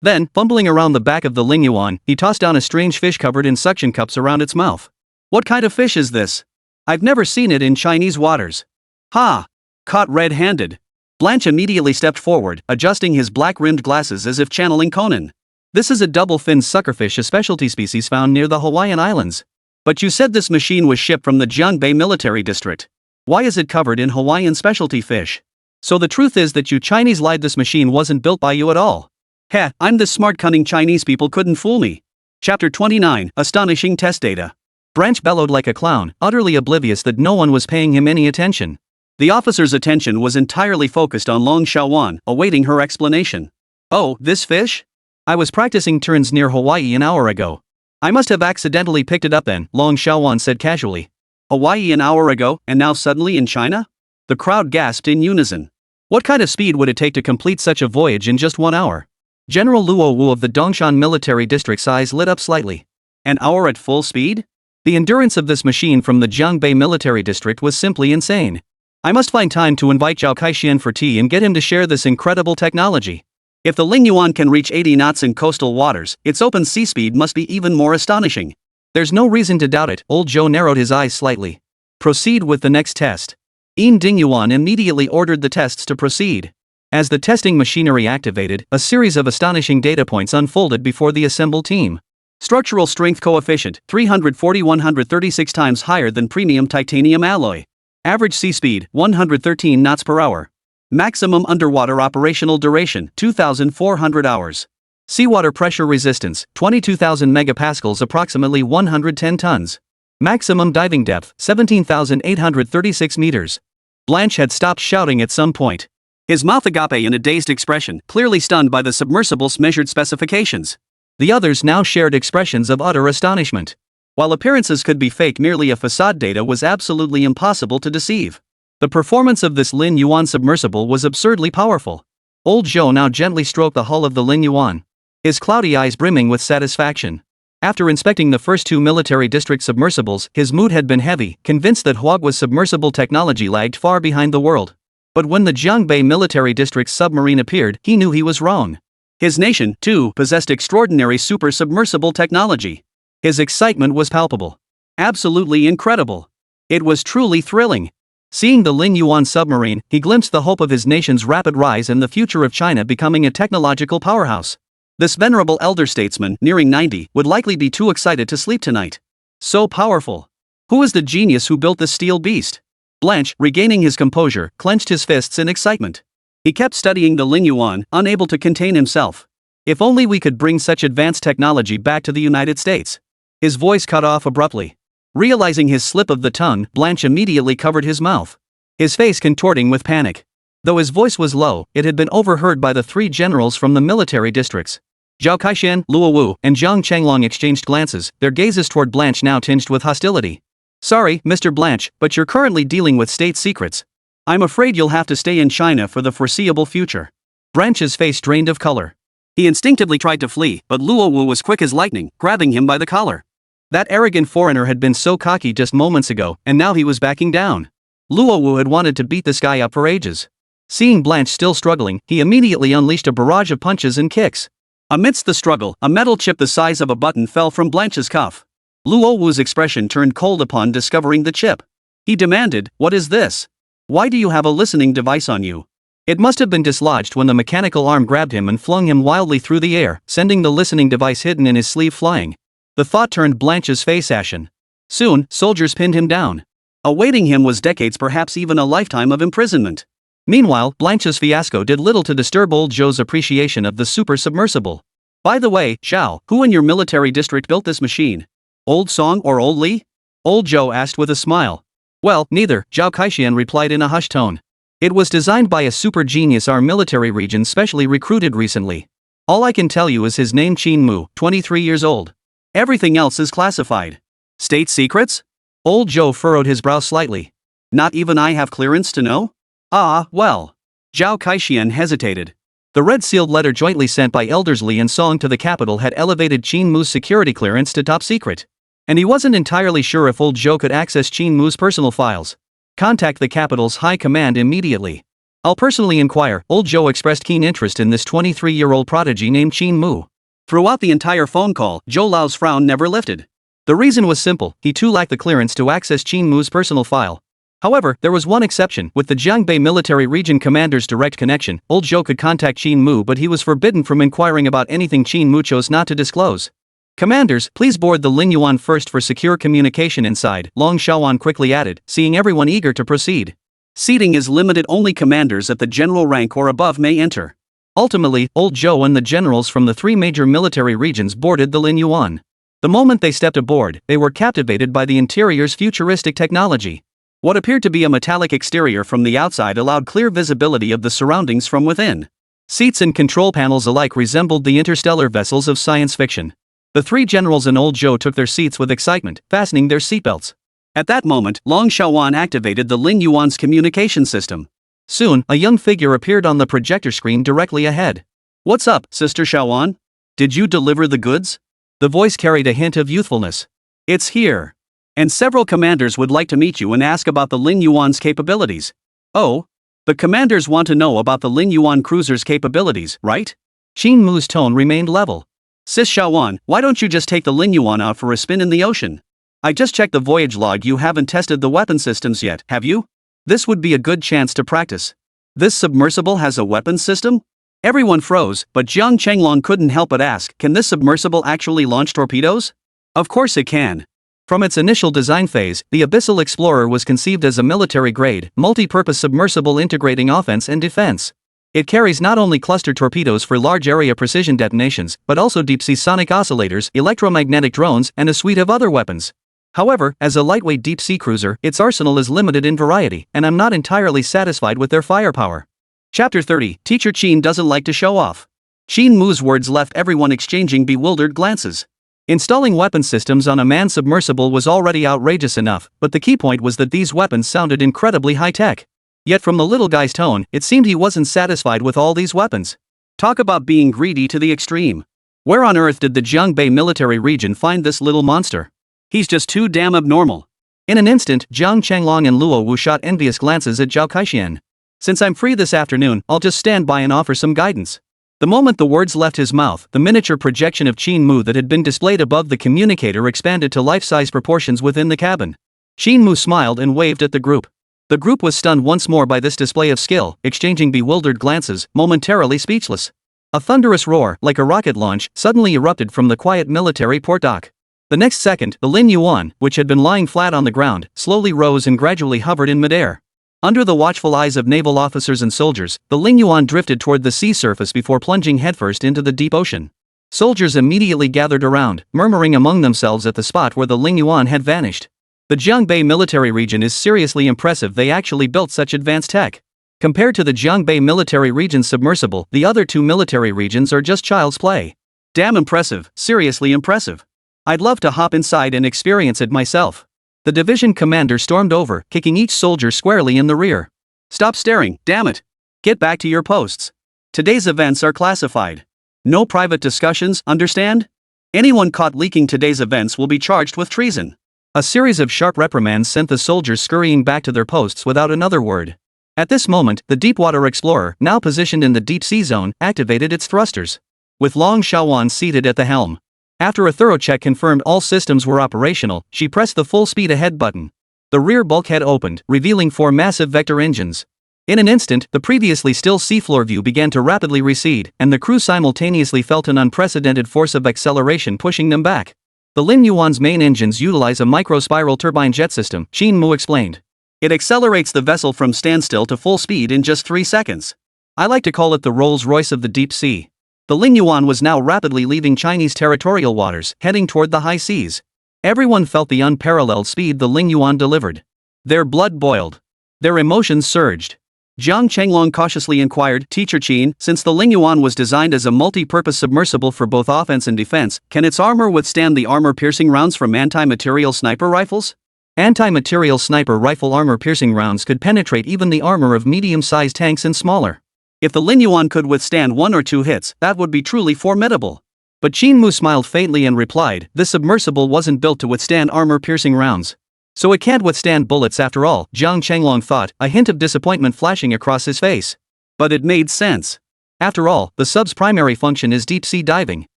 Then, fumbling around the back of the Lin Yuan, he tossed down a strange fish covered in suction cups around its mouth. What kind of fish is this? I've never seen it in Chinese waters. Ha! Caught red-handed. Blanche immediately stepped forward, adjusting his black-rimmed glasses as if channeling Conan. This is a double-finned suckerfish, a specialty species found near the Hawaiian Islands. But you said this machine was shipped from the Jiangbei military district. Why is it covered in Hawaiian specialty fish? So the truth is that you Chinese lied, this machine wasn't built by you at all. Heh, I'm this smart cunning Chinese people couldn't fool me. Chapter 29, Astonishing Test Data. Branch bellowed like a clown, utterly oblivious that no one was paying him any attention. The officer's attention was entirely focused on Long Xiaowan, awaiting her explanation. Oh, this fish? I was practicing turns near Hawaii an hour ago. I must have accidentally picked it up then, Long Xiaowan said casually. Hawaii an hour ago, and now suddenly in China? The crowd gasped in unison. What kind of speed would it take to complete such a voyage in just 1 hour? General Luo Wu of the Dongshan Military District's eyes lit up slightly. An hour at full speed? The endurance of this machine from the Jiangbei Military District was simply insane. I must find time to invite Zhao Kaixian for tea and get him to share this incredible technology. If the Lingyuan can reach 80 knots in coastal waters, its open sea speed must be even more astonishing. There's no reason to doubt it, old Zhou narrowed his eyes slightly. Proceed with the next test. Yin Dingyuan immediately ordered the tests to proceed. As the testing machinery activated, a series of astonishing data points unfolded before the assembled team. Structural strength coefficient, 340-136 times higher than premium titanium alloy. Average sea speed, 113 knots per hour. Maximum underwater operational duration, 2,400 hours. Seawater pressure resistance, 22,000 megapascals, approximately 110 tons. Maximum diving depth, 17,836 meters. Blanche had stopped shouting at some point. His mouth agape in a dazed expression, clearly stunned by the submersible's measured specifications. The others now shared expressions of utter astonishment. While appearances could be fake, merely a facade, data was absolutely impossible to deceive. The performance of this Lin Yuan submersible was absurdly powerful. Old Zhou now gently stroked the hull of the Lin Yuan, his cloudy eyes brimming with satisfaction. After inspecting the first 2 military district submersibles, his mood had been heavy, convinced that Huagua's submersible technology lagged far behind the world. But when the Jiangbei Military District's submarine appeared, he knew he was wrong. His nation, too, possessed extraordinary super submersible technology. His excitement was palpable. Absolutely incredible. It was truly thrilling. Seeing the Lin Yuan submarine, he glimpsed the hope of his nation's rapid rise and the future of China becoming a technological powerhouse. This venerable elder statesman, nearing 90, would likely be too excited to sleep tonight. So powerful. Who is the genius who built this steel beast? Blanche, regaining his composure, clenched his fists in excitement. He kept studying the Lin Yuan, unable to contain himself. If only we could bring such advanced technology back to the United States. His voice cut off abruptly. Realizing his slip of the tongue, Blanche immediately covered his mouth, his face contorting with panic. Though his voice was low, it had been overheard by the 3 generals from the military districts. Zhao Kaixian, Luo Wu, and Zhang Chenglong exchanged glances, their gazes toward Blanche now tinged with hostility. Sorry, Mr. Blanche, but you're currently dealing with state secrets. I'm afraid you'll have to stay in China for the foreseeable future. Blanche's face drained of color. He instinctively tried to flee, but Luo Wu was quick as lightning, grabbing him by the collar. That arrogant foreigner had been so cocky just moments ago, and now he was backing down. Luo Wu had wanted to beat this guy up for ages. Seeing Blanche still struggling, he immediately unleashed a barrage of punches and kicks. Amidst the struggle, a metal chip the size of a button fell from Blanche's cuff. Luo Wu's expression turned cold upon discovering the chip. He demanded, "What is this? Why do you have a listening device on you?" It must have been dislodged when the mechanical arm grabbed him and flung him wildly through the air, sending the listening device hidden in his sleeve flying. The thought turned Blanche's face ashen. Soon, soldiers pinned him down. Awaiting him was decades, perhaps even a lifetime of imprisonment. Meanwhile, Blanche's fiasco did little to disturb old Zhou's appreciation of the super submersible. By the way, Zhao, who in your military district built this machine? Old Song or Old Li? Old Zhou asked with a smile. Well, neither, Zhao Kaixian replied in a hushed tone. It was designed by a super genius our military region specially recruited recently. All I can tell you is his name, Qin Mu, 23 years old. Everything else is classified. State secrets? Old Zhou furrowed his brow slightly. Not even I have clearance to know? Ah, well. Zhao Kaixian hesitated. The red-sealed letter jointly sent by Elders Li and Song to the capital had elevated Qin Mu's security clearance to top secret. And he wasn't entirely sure if old Zhou could access Qin Mu's personal files. Contact the capital's high command immediately. I'll personally inquire. Old Zhou expressed keen interest in this 23-year-old prodigy named Qin Mu. Throughout the entire phone call, Zhou Lao's frown never lifted. The reason was simple, he too lacked the clearance to access Qin Mu's personal file. However, there was one exception. With the Jiangbei Military Region Commander's direct connection, old Zhou could contact Qin Mu, but he was forbidden from inquiring about anything Qin Mu chose not to disclose. Commanders, please board the Lin Yuan first for secure communication inside, Long Xiaowan quickly added, seeing everyone eager to proceed. Seating is limited, only commanders at the general rank or above may enter. Ultimately, Old Zhou and the generals from the three major military regions boarded the Lin Yuan. The moment they stepped aboard, they were captivated by the interior's futuristic technology. What appeared to be a metallic exterior from the outside allowed clear visibility of the surroundings from within. Seats and control panels alike resembled the interstellar vessels of science fiction. The three generals and Old Zhou took their seats with excitement, fastening their seatbelts. At that moment, Long Xiaowan activated the Lin Yuan's communication system. Soon, a young figure appeared on the projector screen directly ahead. "What's up, Sister Xiaowan? Did you deliver the goods?" The voice carried a hint of youthfulness. "It's here. And several commanders would like to meet you and ask about the Lin Yuan's capabilities." "Oh? The commanders want to know about the Lin Yuan cruiser's capabilities, right?" Qin Mu's tone remained level. "Sis Xiaowan, why don't you just take the Lin Yuan out for a spin in the ocean? I just checked the voyage log. You haven't tested the weapon systems yet, have you? This would be a good chance to practice." "This submersible has a weapons system?" Everyone froze, but Jiang Chenglong couldn't help but ask, "Can this submersible actually launch torpedoes?" Of course it can. From its initial design phase, the Abyssal Explorer was conceived as a military-grade, multi-purpose submersible integrating offense and defense. It carries not only cluster torpedoes for large-area precision detonations, but also deep-sea sonic oscillators, electromagnetic drones, and a suite of other weapons. However, as a lightweight deep-sea cruiser, its arsenal is limited in variety, and I'm not entirely satisfied with their firepower. Chapter 30, Teacher Qin doesn't like to show off. Qin Mu's words left everyone exchanging bewildered glances. Installing weapon systems on a manned submersible was already outrageous enough, but the key point was that these weapons sounded incredibly high-tech. Yet from the little guy's tone, it seemed he wasn't satisfied with all these weapons. Talk about being greedy to the extreme. Where on earth did the Jiangbei military region find this little monster? He's just too damn abnormal. In an instant, Jiang Chenglong and Luo Wu shot envious glances at Zhao Kaixian. "Since I'm free this afternoon, I'll just stand by and offer some guidance." The moment the words left his mouth, the miniature projection of Qin Mu that had been displayed above the communicator expanded to life-size proportions within the cabin. Qin Mu smiled and waved at the group. The group was stunned once more by this display of skill, exchanging bewildered glances, momentarily speechless. A thunderous roar, like a rocket launch, suddenly erupted from the quiet military port dock. The next second, the Lin Yuan, which had been lying flat on the ground, slowly rose and gradually hovered in midair. Under the watchful eyes of naval officers and soldiers, the Lin Yuan drifted toward the sea surface before plunging headfirst into the deep ocean. Soldiers immediately gathered around, murmuring among themselves at the spot where the Lin Yuan had vanished. The Jiangbei military region is seriously impressive. They actually built such advanced tech. Compared to the Jiangbei military region's submersible, the other two military regions are just child's play. Damn impressive, seriously impressive. I'd love to hop inside and experience it myself. The division commander stormed over, kicking each soldier squarely in the rear. "Stop staring, damn it! Get back to your posts. Today's events are classified. No private discussions, understand? Anyone caught leaking today's events will be charged with treason." A series of sharp reprimands sent the soldiers scurrying back to their posts without another word. At this moment, the Deepwater Explorer, now positioned in the deep sea zone, activated its thrusters. With Long Xiaowan seated at the helm. After a thorough check confirmed all systems were operational, she pressed the full speed ahead button. The rear bulkhead opened, revealing 4 massive vector engines. In an instant, the previously still seafloor view began to rapidly recede, and the crew simultaneously felt an unprecedented force of acceleration pushing them back. The Lin Yuan's main engines utilize a micro-spiral turbine jet system, Qin Mu explained. It accelerates the vessel from standstill to full speed in just 3 seconds. I like to call it the Rolls-Royce of the deep sea. The Lin Yuan was now rapidly leaving Chinese territorial waters, heading toward the high seas. Everyone felt the unparalleled speed the Lin Yuan delivered. Their blood boiled. Their emotions surged. Jiang Chenglong cautiously inquired, "Teacher Qin, since the Lin Yuan was designed as a multi-purpose submersible for both offense and defense, can its armor withstand the armor-piercing rounds from anti-material sniper rifles?" Anti-material sniper rifle armor-piercing rounds could penetrate even the armor of medium-sized tanks and smaller. If the Lin Yuan could withstand 1 or 2 hits, that would be truly formidable. But Qin Mu smiled faintly and replied, "This submersible wasn't built to withstand armor-piercing rounds. So it can't withstand bullets after all," Jiang Chenglong thought, a hint of disappointment flashing across his face. But it made sense. After all, the sub's primary function is deep-sea diving.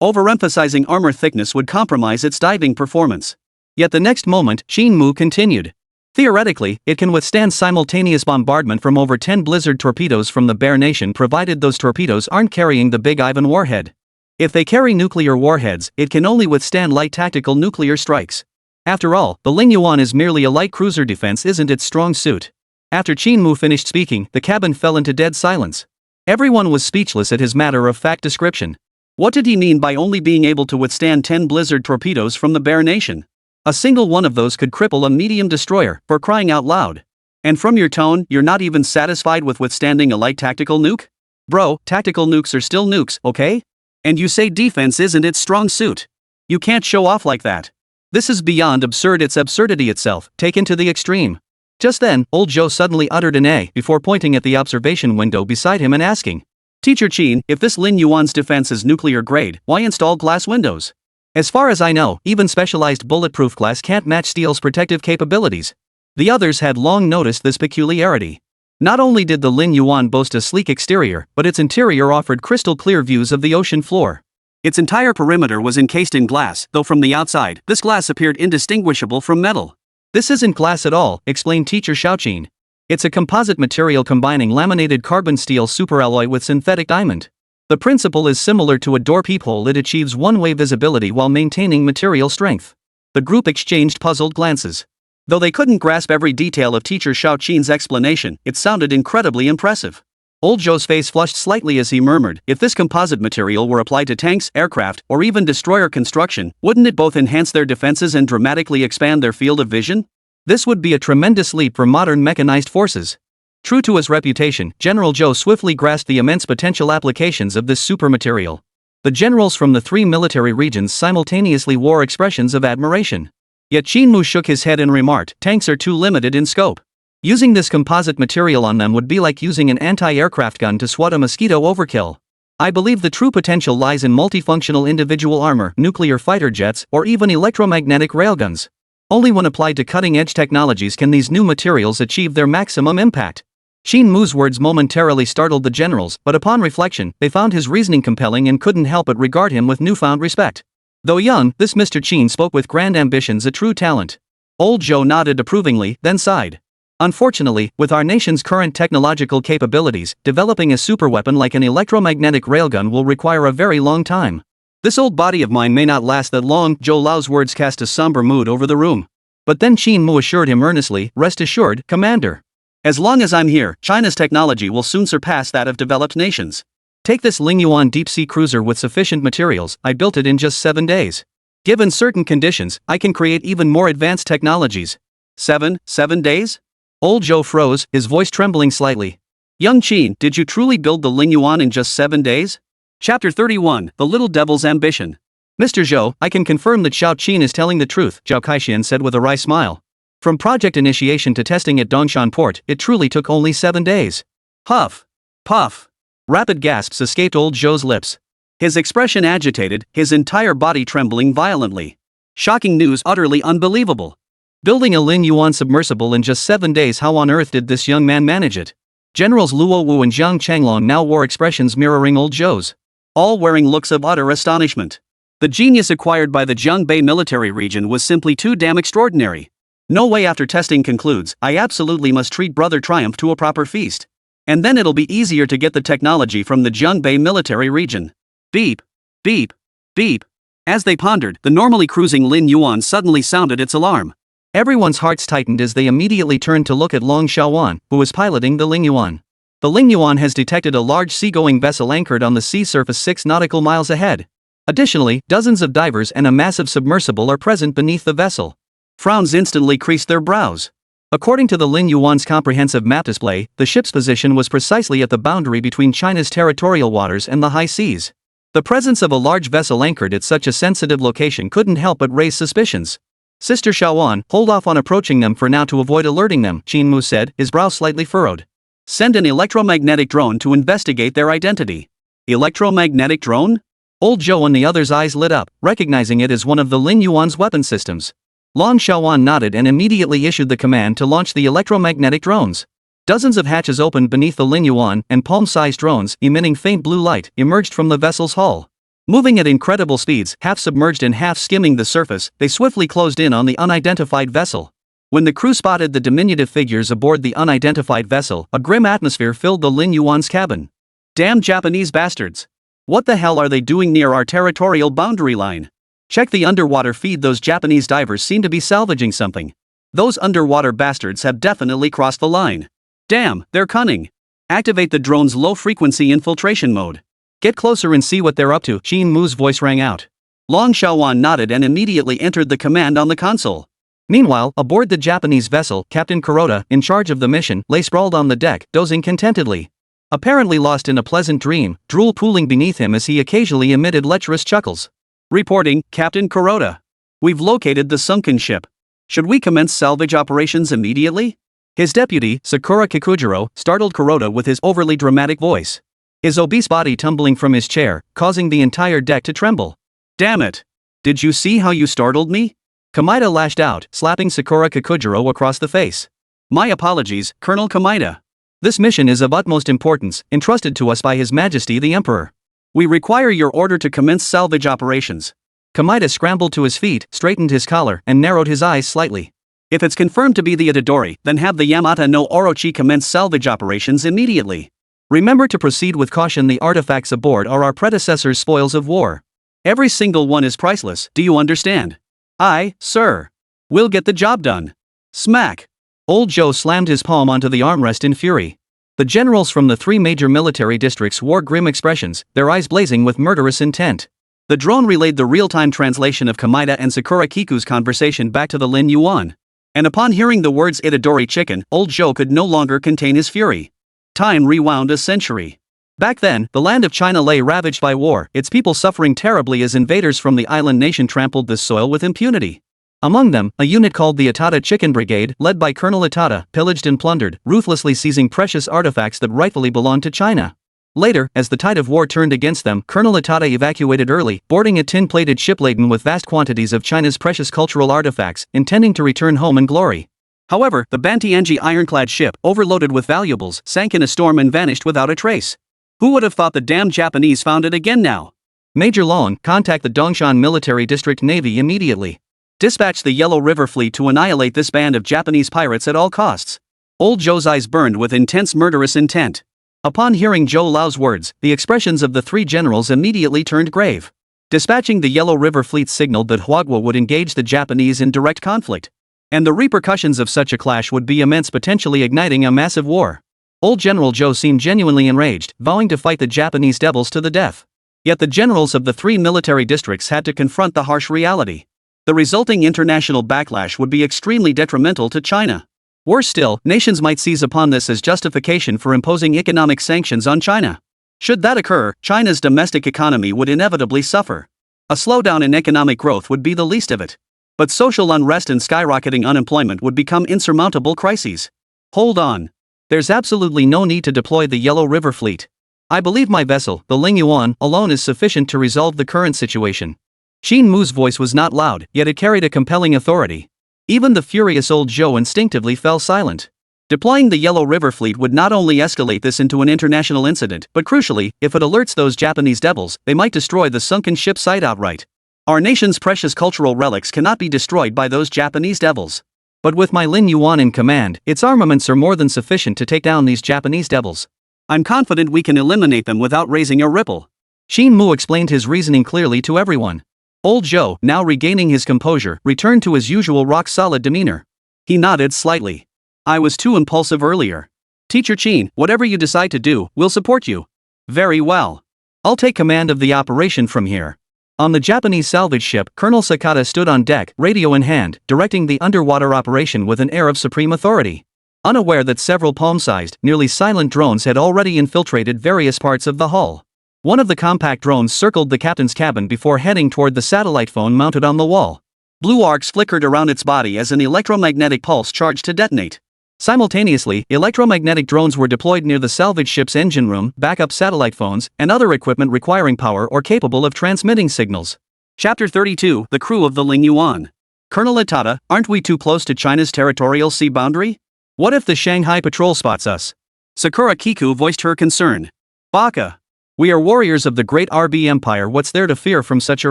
Overemphasizing armor thickness would compromise its diving performance. Yet the next moment, Qin Mu continued. Theoretically, it can withstand simultaneous bombardment from over 10 Blizzard torpedoes from the Bear Nation provided those torpedoes aren't carrying the Big Ivan warhead. If they carry nuclear warheads, it can only withstand light tactical nuclear strikes. After all, the Lin Yuan is merely a light cruiser. Defense isn't its strong suit. After Qin Mu finished speaking, the cabin fell into dead silence. Everyone was speechless at his matter-of-fact description. What did he mean by only being able to withstand 10 blizzard torpedoes from the Bear Nation? A single one of those could cripple a medium destroyer, for crying out loud. And from your tone, you're not even satisfied with withstanding a light tactical nuke? Bro, tactical nukes are still nukes, okay? And you say defense isn't its strong suit. You can't show off like that. This is beyond absurd, it's absurdity itself, taken to the extreme. Just then, old Joe suddenly uttered an A before pointing at the observation window beside him and asking, Teacher Qin, if this Lin Yuan's defense is nuclear grade, why install glass windows? As far as I know, even specialized bulletproof glass can't match steel's protective capabilities. The others had long noticed this peculiarity. Not only did the Lin Yuan boast a sleek exterior, but its interior offered crystal clear views of the ocean floor. Its entire perimeter was encased in glass, though from the outside, this glass appeared indistinguishable from metal. This isn't glass at all, explained teacher Xiaoqin. It's a composite material combining laminated carbon steel superalloy with synthetic diamond. The principle is similar to a door peephole, it achieves one-way visibility while maintaining material strength. The group exchanged puzzled glances. Though they couldn't grasp every detail of teacher Xiaoqin's explanation, it sounded incredibly impressive. Old Joe's face flushed slightly as he murmured, if this composite material were applied to tanks, aircraft, or even destroyer construction, wouldn't it both enhance their defenses and dramatically expand their field of vision? This would be a tremendous leap for modern mechanized forces. True to his reputation, General Zhou swiftly grasped the immense potential applications of this super material. The generals from the three military regions simultaneously wore expressions of admiration. Yet Qin Mu shook his head and remarked, tanks are too limited in scope. Using this composite material on them would be like using an anti-aircraft gun to swat a mosquito. Overkill. I believe the true potential lies in multifunctional individual armor, nuclear fighter jets, or even electromagnetic railguns. Only when applied to cutting-edge technologies can these new materials achieve their maximum impact. Qin Mu's words momentarily startled the generals, but upon reflection, they found his reasoning compelling and couldn't help but regard him with newfound respect. Though young, this Mr. Qin spoke with grand ambitions, a true talent. Old Joe nodded approvingly, then sighed. Unfortunately, with our nation's current technological capabilities, developing a superweapon like an electromagnetic railgun will require a very long time. This old body of mine may not last that long. Zhou Lao's words cast a somber mood over the room. But then Qin Mu assured him earnestly, rest assured, Commander. As long as I'm here, China's technology will soon surpass that of developed nations. Take this Ling Yuan deep-sea cruiser with sufficient materials, I built it in just 7 days. Given certain conditions, I can create even more advanced technologies. 7 days? Old Zhou froze, his voice trembling slightly. Young Qin, did you truly build the Ling Yuan in just 7 days? Chapter 31, The Little Devil's Ambition. Mr. Zhou, I can confirm that Xiao Qin is telling the truth, Zhao Kaixian said with a wry smile. From project initiation to testing at Dongshan Port, it truly took only 7 days. Huff. Puff. Rapid gasps escaped old Zhou's lips. His expression agitated, his entire body trembling violently. Shocking news, utterly unbelievable. Building a Ling Yuan submersible in just 7 days, how on earth did this young man manage it? Generals Luo Wu and Zhang Changlong now wore expressions mirroring old Zhou's. All wearing looks of utter astonishment. The genius acquired by the Jiangbei military region was simply too damn extraordinary. No way. After testing concludes, I absolutely must treat Brother Triumph to a proper feast. And then it'll be easier to get the technology from the Jiangbei military region. Beep. Beep. Beep. As they pondered, the normally cruising Lin Yuan suddenly sounded its alarm. Everyone's hearts tightened as they immediately turned to look at Long Xiaowan, who was piloting the Ling Yuan. The Ling Yuan has detected a large seagoing vessel anchored on the sea surface 6 nautical miles ahead. Additionally, dozens of divers and a massive submersible are present beneath the vessel. Frowns instantly creased their brows. According to the Lin Yuan's comprehensive map display, the ship's position was precisely at the boundary between China's territorial waters and the high seas. The presence of a large vessel anchored at such a sensitive location couldn't help but raise suspicions. Sister Xiaowan, hold off on approaching them for now to avoid alerting them, Qin Mu said, his brow slightly furrowed. Send an electromagnetic drone to investigate their identity. Electromagnetic drone? Old Zhou and the others' eyes lit up, recognizing it as one of the Lin Yuan's weapon systems. Long Xiaowan nodded and immediately issued the command to launch the electromagnetic drones. Dozens of hatches opened beneath the Lin Yuan, and palm-sized drones, emitting faint blue light, emerged from the vessel's hull. Moving at incredible speeds, half submerged and half skimming the surface, they swiftly closed in on the unidentified vessel. When the crew spotted the diminutive figures aboard the unidentified vessel, a grim atmosphere filled the Lin Yuan's cabin. Damn Japanese bastards! What the hell are they doing near our territorial boundary line? Check the underwater feed, those Japanese divers seem to be salvaging something. Those underwater bastards have definitely crossed the line. Damn, they're cunning. Activate the drone's low-frequency infiltration mode. Get closer and see what they're up to, Qin Mu's voice rang out. Long Xiaowan nodded and immediately entered the command on the console. Meanwhile, aboard the Japanese vessel, Captain Kuroda, in charge of the mission, lay sprawled on the deck, dozing contentedly. Apparently lost in a pleasant dream, drool pooling beneath him as he occasionally emitted lecherous chuckles. Reporting, Captain Kuroda. We've located the sunken ship. Should we commence salvage operations immediately? His deputy, Sakura Kikujiro, startled Kuroda with his overly dramatic voice. His obese body tumbling from his chair, causing the entire deck to tremble. Damn it! Did you see how you startled me? Kamida lashed out, slapping Sakura Kikujiro across the face. My apologies, Colonel Kamida. This mission is of utmost importance, entrusted to us by His Majesty the Emperor. We require your order to commence salvage operations. Kamida scrambled to his feet, straightened his collar, and narrowed his eyes slightly. If it's confirmed to be the Itadori, then have the Yamata no Orochi commence salvage operations immediately. Remember to proceed with caution. The artifacts aboard are our predecessors' spoils of war. Every single one is priceless, do you understand? Aye, sir. We'll get the job done. Smack. Old Joe slammed his palm onto the armrest in fury. The generals from the 3 major military districts wore grim expressions, their eyes blazing with murderous intent. The drone relayed the real-time translation of Kamida and Sakura Kiku's conversation back to the Lin Yuan. And upon hearing the words Itadori chicken, Old Joe could no longer contain his fury. Time rewound a century. Back then, the land of China lay ravaged by war, its people suffering terribly as invaders from the island nation trampled this soil with impunity. Among them, a unit called the Itada Chicken Brigade, led by Colonel Itada, pillaged and plundered, ruthlessly seizing precious artifacts that rightfully belonged to China. Later, as the tide of war turned against them, Colonel Itada evacuated early, boarding a tin-plated ship laden with vast quantities of China's precious cultural artifacts, intending to return home in glory. However, the Bantianji ironclad ship, overloaded with valuables, sank in a storm and vanished without a trace. Who would have thought the damn Japanese found it again now? Major Long, contact the Dongshan Military District Navy immediately. Dispatch the Yellow River Fleet to annihilate this band of Japanese pirates at all costs. Old Joe's eyes burned with intense murderous intent. Upon hearing Zhou Lao's words, the expressions of the 3 generals immediately turned grave. Dispatching the Yellow River Fleet signaled that Huagua would engage the Japanese in direct conflict. And the repercussions of such a clash would be immense, potentially igniting a massive war. Old General Zhou seemed genuinely enraged, vowing to fight the Japanese devils to the death. Yet the generals of the 3 military districts had to confront the harsh reality. The resulting international backlash would be extremely detrimental to China. Worse still, nations might seize upon this as justification for imposing economic sanctions on China. Should that occur, China's domestic economy would inevitably suffer. A slowdown in economic growth would be the least of it. But social unrest and skyrocketing unemployment would become insurmountable crises. Hold on. There's absolutely no need to deploy the Yellow River Fleet. I believe my vessel, the Ling Yuan, alone is sufficient to resolve the current situation. Qin Mu's voice was not loud, yet it carried a compelling authority. Even the furious old Zhou instinctively fell silent. Deploying the Yellow River Fleet would not only escalate this into an international incident, but crucially, if it alerts those Japanese devils, they might destroy the sunken ship site outright. Our nation's precious cultural relics cannot be destroyed by those Japanese devils. But with my Lin Yuan in command, its armaments are more than sufficient to take down these Japanese devils. I'm confident we can eliminate them without raising a ripple. Qin Mu explained his reasoning clearly to everyone. Old Zhou, now regaining his composure, returned to his usual rock-solid demeanor. He nodded slightly. I was too impulsive earlier. Teacher Qin, whatever you decide to do, we'll support you. Very well. I'll take command of the operation from here. On the Japanese salvage ship, Colonel Sakata stood on deck, radio in hand, directing the underwater operation with an air of supreme authority. Unaware that several palm-sized, nearly silent drones had already infiltrated various parts of the hull. One of the compact drones circled the captain's cabin before heading toward the satellite phone mounted on the wall. Blue arcs flickered around its body as an electromagnetic pulse charged to detonate. Simultaneously, electromagnetic drones were deployed near the salvage ship's engine room, backup satellite phones, and other equipment requiring power or capable of transmitting signals. Chapter 32, The Crew of the Ling Yuan. Colonel Itada, aren't we too close to China's territorial sea boundary? What if the Shanghai patrol spots us? Sakura Kiku voiced her concern. Baka. We are warriors of the great RB Empire, what's there to fear from such a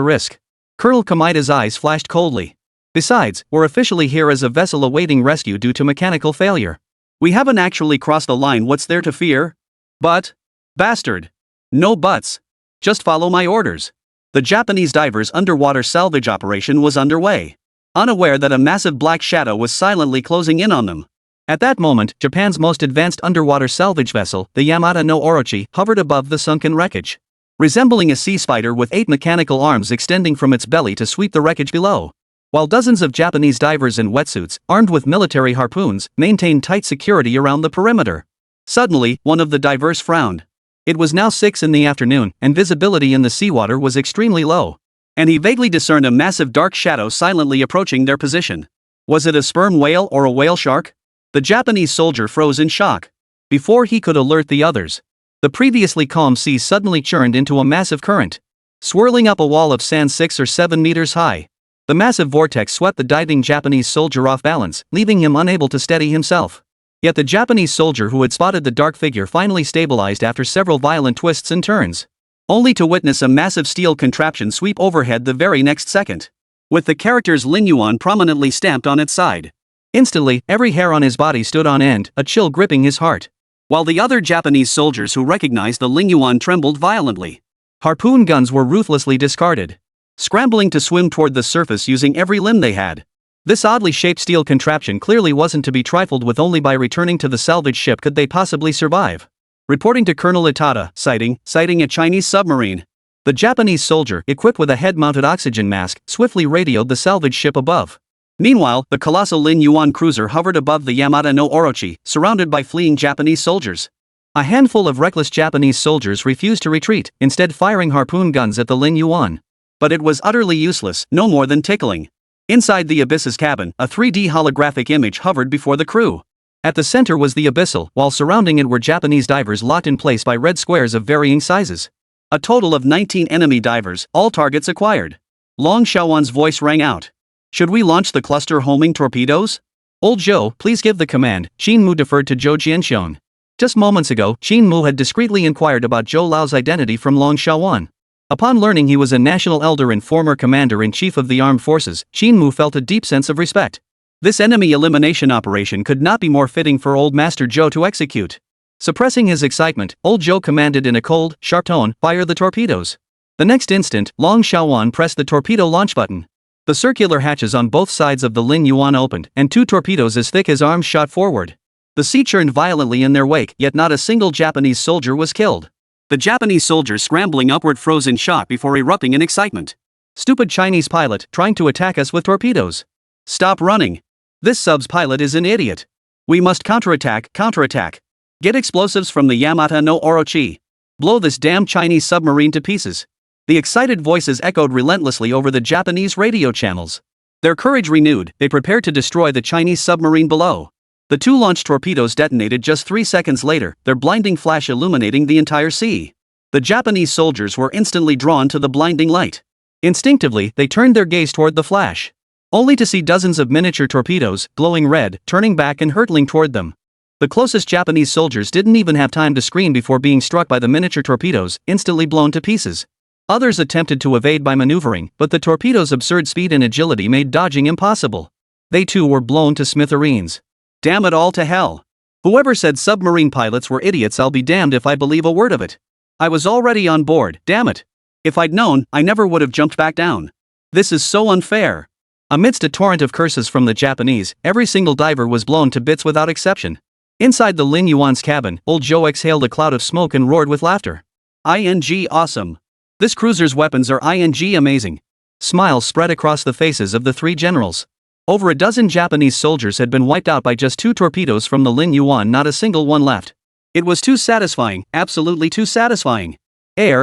risk? Colonel Kamida's eyes flashed coldly. Besides, we're officially here as a vessel awaiting rescue due to mechanical failure. We haven't actually crossed the line, what's there to fear? But? Bastard. No buts. Just follow my orders. The Japanese divers' underwater salvage operation was underway. Unaware that a massive black shadow was silently closing in on them. At that moment, Japan's most advanced underwater salvage vessel, the Yamata no Orochi, hovered above the sunken wreckage. Resembling a sea spider with 8 mechanical arms extending from its belly to sweep the wreckage below. While dozens of Japanese divers in wetsuits, armed with military harpoons, maintained tight security around the perimeter. Suddenly, one of the divers frowned. It was now 6 in the afternoon, and visibility in the seawater was extremely low. And he vaguely discerned a massive dark shadow silently approaching their position. Was it a sperm whale or a whale shark? The Japanese soldier froze in shock. Before he could alert the others, the previously calm sea suddenly churned into a massive current, swirling up a wall of sand 6 or 7 meters high. The massive vortex swept the diving Japanese soldier off balance, leaving him unable to steady himself. Yet the Japanese soldier who had spotted the dark figure finally stabilized after several violent twists and turns, only to witness a massive steel contraption sweep overhead the very next second, with the characters Lin Yuan prominently stamped on its side. Instantly, every hair on his body stood on end, a chill gripping his heart. While the other Japanese soldiers who recognized the Lin Yuan trembled violently. Harpoon guns were ruthlessly discarded, scrambling to swim toward the surface using every limb they had. This oddly shaped steel contraption clearly wasn't to be trifled with. Only by returning to the salvage ship could they possibly survive. Reporting to Colonel Itada, sighting a Chinese submarine. The Japanese soldier, equipped with a head-mounted oxygen mask, swiftly radioed the salvage ship above. Meanwhile, the colossal Lin Yuan cruiser hovered above the Yamata no Orochi, surrounded by fleeing Japanese soldiers. A handful of reckless Japanese soldiers refused to retreat, instead firing harpoon guns at the Lin Yuan. But it was utterly useless, no more than tickling. Inside the Abyss's cabin, a 3D holographic image hovered before the crew. At the center was the Abyssal, while surrounding it were Japanese divers locked in place by red squares of varying sizes. A total of 19 enemy divers, all targets acquired. Long Xiaowan's voice rang out. Should we launch the cluster homing torpedoes? Old Zhou, please give the command. Qin Mu deferred to Zhou Jianxiong. Just moments ago, Qin Mu had discreetly inquired about Zhou Lao's identity from Long Xiaowan. Upon learning he was a national elder and former commander-in-chief of the armed forces, Qin Mu felt a deep sense of respect. This enemy elimination operation could not be more fitting for old Master Zhou to execute. Suppressing his excitement, old Zhou commanded in a cold, sharp tone, "Fire the torpedoes." The next instant, Long Xiaowan pressed the torpedo launch button. The circular hatches on both sides of the Lin Yuan opened, and 2 torpedoes as thick as arms shot forward. The sea churned violently in their wake, yet not a single Japanese soldier was killed. The Japanese soldiers scrambling upward froze in shock before erupting in excitement. Stupid Chinese pilot, trying to attack us with torpedoes. Stop running. This sub's pilot is an idiot. We must counterattack. Get explosives from the Yamata no Orochi. Blow this damn Chinese submarine to pieces. The excited voices echoed relentlessly over the Japanese radio channels. Their courage renewed, they prepared to destroy the Chinese submarine below. The 2 launched torpedoes detonated just 3 seconds later, their blinding flash illuminating the entire sea. The Japanese soldiers were instantly drawn to the blinding light. Instinctively, they turned their gaze toward the flash, only to see dozens of miniature torpedoes, glowing red, turning back and hurtling toward them. The closest Japanese soldiers didn't even have time to scream before being struck by the miniature torpedoes, instantly blown to pieces. Others attempted to evade by maneuvering, but the torpedoes' absurd speed and agility made dodging impossible. They too were blown to smithereens. Damn it all to hell. Whoever said submarine pilots were idiots, I'll be damned if I believe a word of it. I was already on board, damn it. If I'd known, I never would have jumped back down. This is so unfair. Amidst a torrent of curses from the Japanese, every single diver was blown to bits without exception. Inside the Lin Yuan's cabin, old Zhou exhaled a cloud of smoke and roared with laughter. Awesome. This cruiser's weapons are amazing. Smiles spread across the faces of the 3 generals. Over a dozen Japanese soldiers had been wiped out by just 2 torpedoes from the Lin Yuan, not a single one left. It was too satisfying, absolutely too satisfying.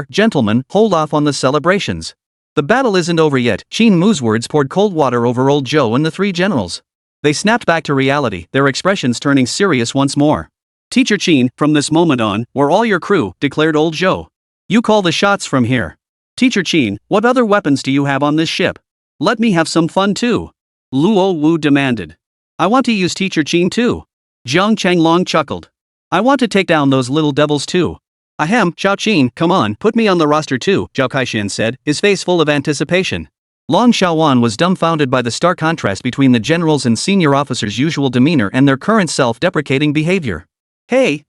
Gentlemen, hold off on the celebrations. The battle isn't over yet. Qin Mu's words poured cold water over old Zhou and the 3 generals. They snapped back to reality, their expressions turning serious once more. Teacher Qin, from this moment on, we're all your crew, declared old Zhou. You call the shots from here. Teacher Qin, what other weapons do you have on this ship? Let me have some fun too. Luo Wu demanded. I want to use Teacher Qin too. Jiang Changlong chuckled. I want to take down those little devils too. Ahem, Xiao Qin, come on, put me on the roster too, Zhao Kaixin said, his face full of anticipation. Long Xiaowan was dumbfounded by the stark contrast between the generals and senior officers' usual demeanor and their current self-deprecating behavior. Hey!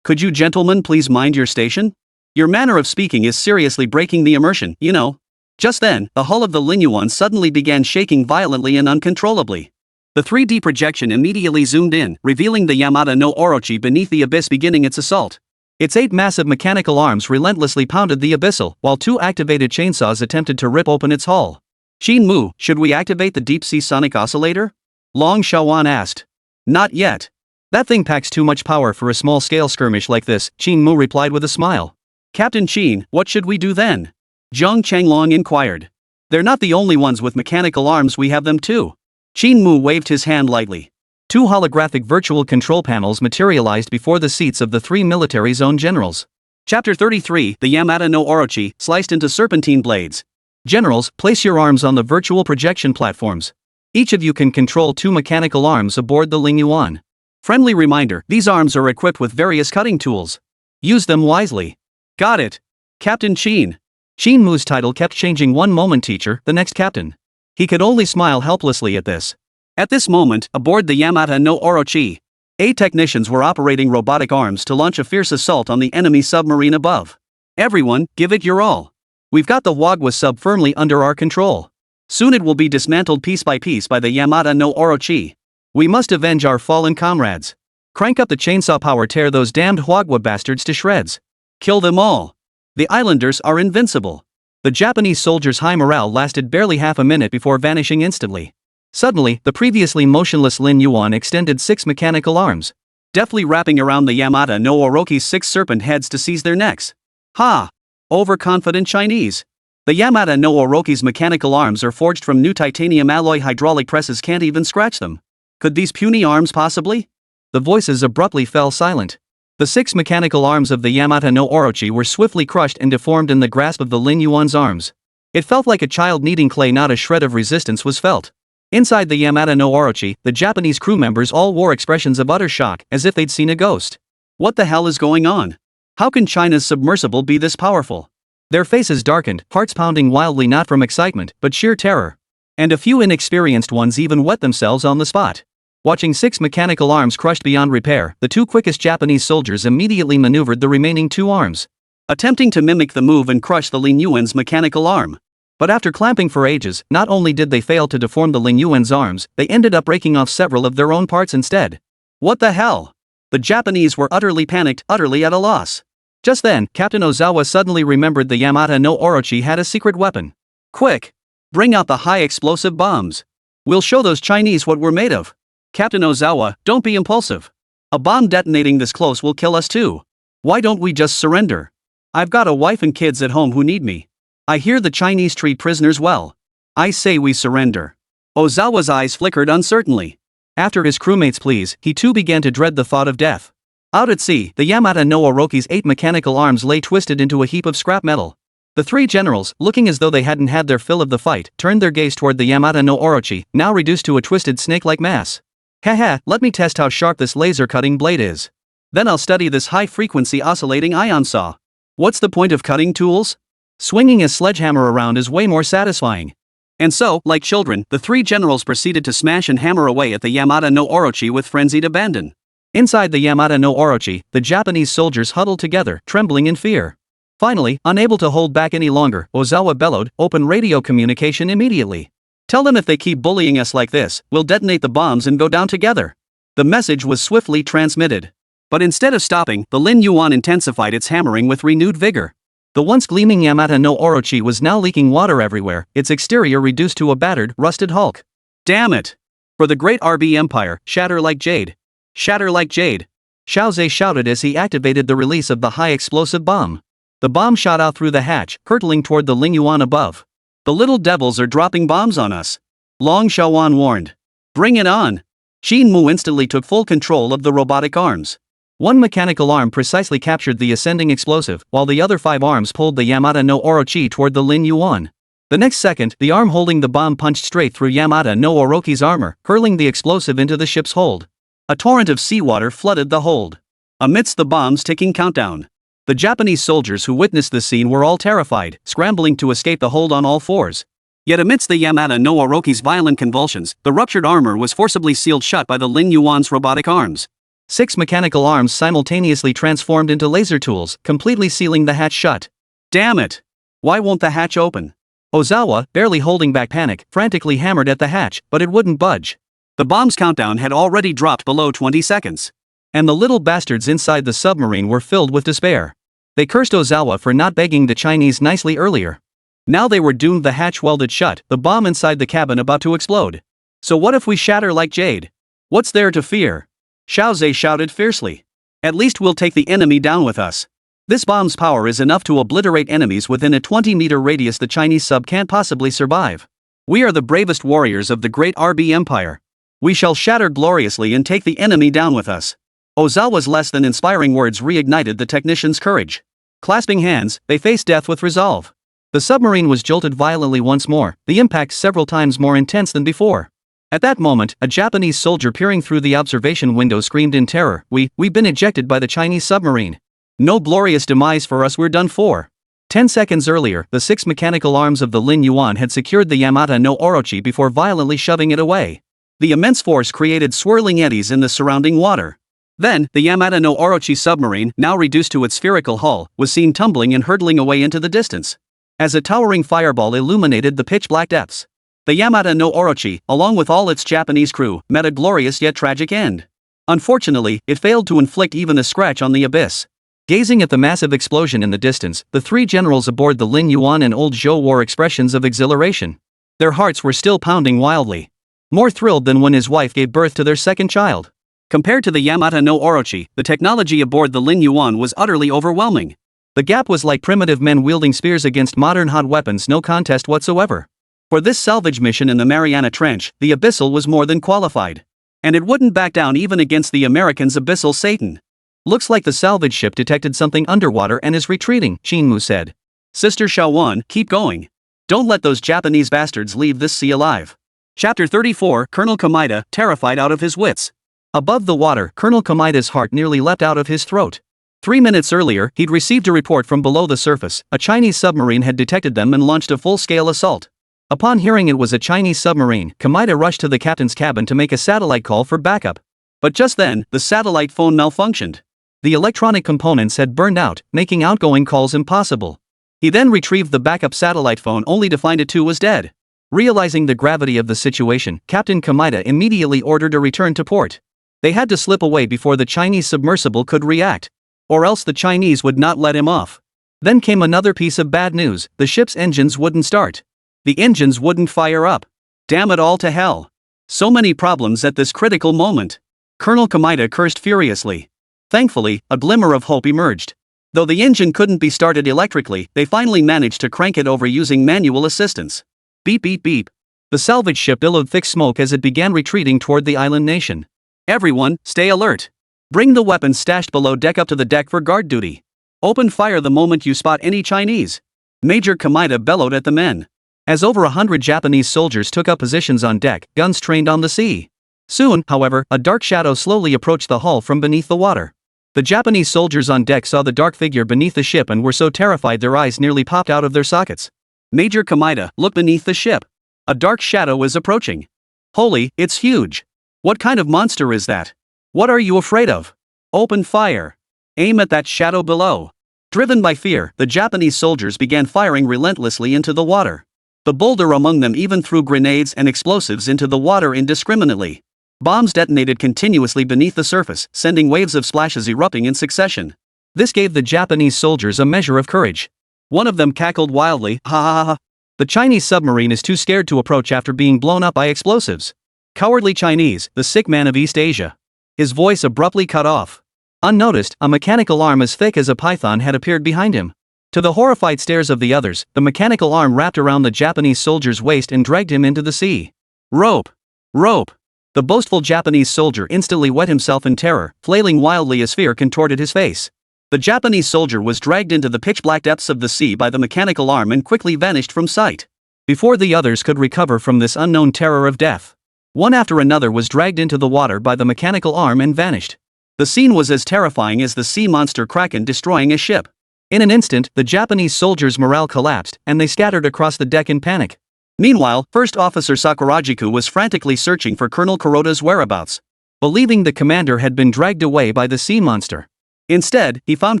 Could you gentlemen please mind your station? Your manner of speaking is seriously breaking the immersion, you know. Just then, the hull of the Lin Yuan suddenly began shaking violently and uncontrollably. The 3D projection immediately zoomed in, revealing the Yamata no Orochi beneath the abyss beginning its assault. Its 8 massive mechanical arms relentlessly pounded the abyssal, while 2 activated chainsaws attempted to rip open its hull. Qin Mu, should we activate the deep-sea sonic oscillator? Long Xiaowan asked. Not yet. That thing packs too much power for a small-scale skirmish like this, Qin Mu replied with a smile. Captain Qin, what should we do then? Zhang Changlong inquired. They're not the only ones with mechanical arms, we have them too. Qin Mu waved his hand lightly. 2 holographic virtual control panels materialized before the seats of the 3 military zone generals. Chapter 33, the Yamata no Orochi, sliced into serpentine blades. Generals, place your arms on the virtual projection platforms. Each of you can control 2 mechanical arms aboard the Ling Yuan. Friendly reminder, these arms are equipped with various cutting tools. Use them wisely. Got it. Captain Qin. Qin Mu's title kept changing, one moment teacher, the next captain. He could only smile helplessly at this. At this moment, aboard the Yamata no Orochi, 8 technicians were operating robotic arms to launch a fierce assault on the enemy submarine above. Everyone, give it your all. We've got the Wagwa sub firmly under our control. Soon it will be dismantled piece by piece by the Yamata no Orochi. We must avenge our fallen comrades. Crank up the chainsaw power, tear those damned Wagwa bastards to shreds. Kill them all. The islanders are invincible. The Japanese soldiers' high morale lasted barely half a minute before vanishing instantly. Suddenly, the previously motionless Lin Yuan extended 6 mechanical arms, deftly wrapping around the Yamata no Orochi's 6 serpent heads to seize their necks. Ha! Overconfident Chinese. The Yamata no Orochi's mechanical arms are forged from new titanium alloy, hydraulic presses can't even scratch them. Could these puny arms possibly? The voices abruptly fell silent. The 6 mechanical arms of the Yamata no Orochi were swiftly crushed and deformed in the grasp of the Lin Yuan's arms. It felt like a child kneading clay, not a shred of resistance was felt. Inside the Yamata no Orochi, the Japanese crew members all wore expressions of utter shock, as if they'd seen a ghost. What the hell is going on? How can China's submersible be this powerful? Their faces darkened, hearts pounding wildly, not from excitement, but sheer terror. And a few inexperienced ones even wet themselves on the spot. Watching 6 mechanical arms crushed beyond repair, the 2 quickest Japanese soldiers immediately maneuvered the remaining 2 arms, attempting to mimic the move and crush the Lin Yuan's mechanical arm. But after clamping for ages, not only did they fail to deform the Lin Yuan's arms, they ended up breaking off several of their own parts instead. What the hell? The Japanese were utterly panicked, utterly at a loss. Just then, Captain Ozawa suddenly remembered the Yamata no Orochi had a secret weapon. Quick! Bring out the high-explosive bombs. We'll show those Chinese what we're made of. Captain Ozawa, don't be impulsive. A bomb detonating this close will kill us too. Why don't we just surrender? I've got a wife and kids at home who need me. I hear the Chinese treat prisoners well. I say we surrender. Ozawa's eyes flickered uncertainly. After his crewmates' pleas, he too began to dread the thought of death. Out at sea, the Yamata no Orochi's 8 mechanical arms lay twisted into a heap of scrap metal. The 3 generals, looking as though they hadn't had their fill of the fight, turned their gaze toward the Yamata no Orochi, now reduced to a twisted snake-like mass. Haha, let me test how sharp this laser-cutting blade is. Then I'll study this high-frequency oscillating ion saw. What's the point of cutting tools? Swinging a sledgehammer around is way more satisfying. And so, like children, the 3 generals proceeded to smash and hammer away at the Yamata no Orochi with frenzied abandon. Inside the Yamata no Orochi, the Japanese soldiers huddled together, trembling in fear. Finally, unable to hold back any longer, Ozawa bellowed, "Open radio communication immediately. Tell them if they keep bullying us like this, we'll detonate the bombs and go down together." The message was swiftly transmitted. But instead of stopping, the Lin Yuan intensified its hammering with renewed vigor. The once gleaming Yamata no Orochi was now leaking water everywhere, its exterior reduced to a battered, rusted hulk. Damn it! For the great RB Empire, shatter like jade. Shatter like jade. Xiaozhe shouted as he activated the release of the high-explosive bomb. The bomb shot out through the hatch, hurtling toward the Ling Yuan above. The little devils are dropping bombs on us. Long Xiaowan warned. Bring it on! Qin Mu instantly took full control of the robotic arms. One mechanical arm precisely captured the ascending explosive, while the other 5 arms pulled the Yamata no Orochi toward the Lin Yuan. The next second, the arm holding the bomb punched straight through Yamata no Orochi's armor, hurling the explosive into the ship's hold. A torrent of seawater flooded the hold. Amidst the bomb's ticking countdown, the Japanese soldiers who witnessed this scene were all terrified, scrambling to escape the hold on all fours. Yet amidst the Yamata no Orochi's violent convulsions, the ruptured armor was forcibly sealed shut by the Lin Yuan's robotic arms. 6 mechanical arms simultaneously transformed into laser tools, completely sealing the hatch shut. Damn it! Why won't the hatch open? Ozawa, barely holding back panic, frantically hammered at the hatch, but it wouldn't budge. The bomb's countdown had already dropped below 20 seconds. And the little bastards inside the submarine were filled with despair. They cursed Ozawa for not begging the Chinese nicely earlier. Now they were doomed, the hatch welded shut, the bomb inside the cabin about to explode. So what if we shatter like jade? What's there to fear? Xiao Zhe shouted fiercely. At least we'll take the enemy down with us. This bomb's power is enough to obliterate enemies within a 20-meter radius. The Chinese sub can't possibly survive. We are the bravest warriors of the great RB Empire. We shall shatter gloriously and take the enemy down with us. Ozawa's less than inspiring words reignited the technicians' courage. Clasping hands, they faced death with resolve. The submarine was jolted violently once more, the impact several times more intense than before. At that moment, a Japanese soldier peering through the observation window screamed in terror, We've been ejected by the Chinese submarine. No glorious demise for us, we're done for. 10 seconds earlier, the 6 mechanical arms of the Lin Yuan had secured the Yamata no Orochi before violently shoving it away. The immense force created swirling eddies in the surrounding water. Then, the Yamata no Orochi submarine, now reduced to its spherical hull, was seen tumbling and hurtling away into the distance. As a towering fireball illuminated the pitch-black depths, the Yamata no Orochi, along with all its Japanese crew, met a glorious yet tragic end. Unfortunately, it failed to inflict even a scratch on the abyss. Gazing at the massive explosion in the distance, the 3 generals aboard the Lin Yuan and Old Zhou wore expressions of exhilaration. Their hearts were still pounding wildly. More thrilled than when his wife gave birth to their second child. Compared to the Yamata no Orochi, the technology aboard the Lin Yuan was utterly overwhelming. The gap was like primitive men wielding spears against modern hot weapons, no contest whatsoever. For this salvage mission in the Mariana Trench, the Abyssal was more than qualified. And it wouldn't back down even against the Americans' Abyssal Satan. Looks like the salvage ship detected something underwater and is retreating, Qin Mu said. Sister Xiaowan, keep going. Don't let those Japanese bastards leave this sea alive. Chapter 34, Colonel Kamida, terrified out of his wits. Above the water, Colonel Kamida's heart nearly leapt out of his throat. 3 minutes earlier, he'd received a report from below the surface. A Chinese submarine had detected them and launched a full-scale assault. Upon hearing it was a Chinese submarine, Kamida rushed to the captain's cabin to make a satellite call for backup. But just then, the satellite phone malfunctioned. The electronic components had burned out, making outgoing calls impossible. He then retrieved the backup satellite phone only to find it too was dead. Realizing the gravity of the situation, Captain Kamida immediately ordered a return to port. They had to slip away before the Chinese submersible could react. Or else the Chinese would not let him off. Then came another piece of bad news: the ship's engines wouldn't start. The engines wouldn't fire up. Damn it all to hell. So many problems at this critical moment. Colonel Kamida cursed furiously. Thankfully, a glimmer of hope emerged. Though the engine couldn't be started electrically, they finally managed to crank it over using manual assistance. Beep beep beep. The salvage ship billowed thick smoke as it began retreating toward the island nation. Everyone, stay alert. Bring the weapons stashed below deck up to the deck for guard duty. Open fire the moment you spot any Chinese. Major Kamida bellowed at the men. As over 100 Japanese soldiers took up positions on deck, guns trained on the sea. Soon, however, a dark shadow slowly approached the hull from beneath the water. The Japanese soldiers on deck saw the dark figure beneath the ship and were so terrified their eyes nearly popped out of their sockets. Major Kamida, look beneath the ship. A dark shadow is approaching. Holy, it's huge. What kind of monster is that? What are you afraid of? Open fire. Aim at that shadow below. Driven by fear, the Japanese soldiers began firing relentlessly into the water. The bolder among them even threw grenades and explosives into the water indiscriminately. Bombs detonated continuously beneath the surface, sending waves of splashes erupting in succession. This gave the Japanese soldiers a measure of courage. One of them cackled wildly, ha ha ha ha. The Chinese submarine is too scared to approach after being blown up by explosives. Cowardly Chinese, the sick man of East Asia. His voice abruptly cut off. Unnoticed, a mechanical arm as thick as a python had appeared behind him. To the horrified stares of the others, the mechanical arm wrapped around the Japanese soldier's waist and dragged him into the sea. Rope! Rope! The boastful Japanese soldier instantly wet himself in terror, flailing wildly as fear contorted his face. The Japanese soldier was dragged into the pitch-black depths of the sea by the mechanical arm and quickly vanished from sight. Before the others could recover from this unknown terror of death, one after another was dragged into the water by the mechanical arm and vanished. The scene was as terrifying as the sea monster Kraken destroying a ship. In an instant, the Japanese soldiers' morale collapsed, and they scattered across the deck in panic. Meanwhile, First Officer Sakurajiku was frantically searching for Colonel Kuroda's whereabouts, believing the commander had been dragged away by the sea monster. Instead, he found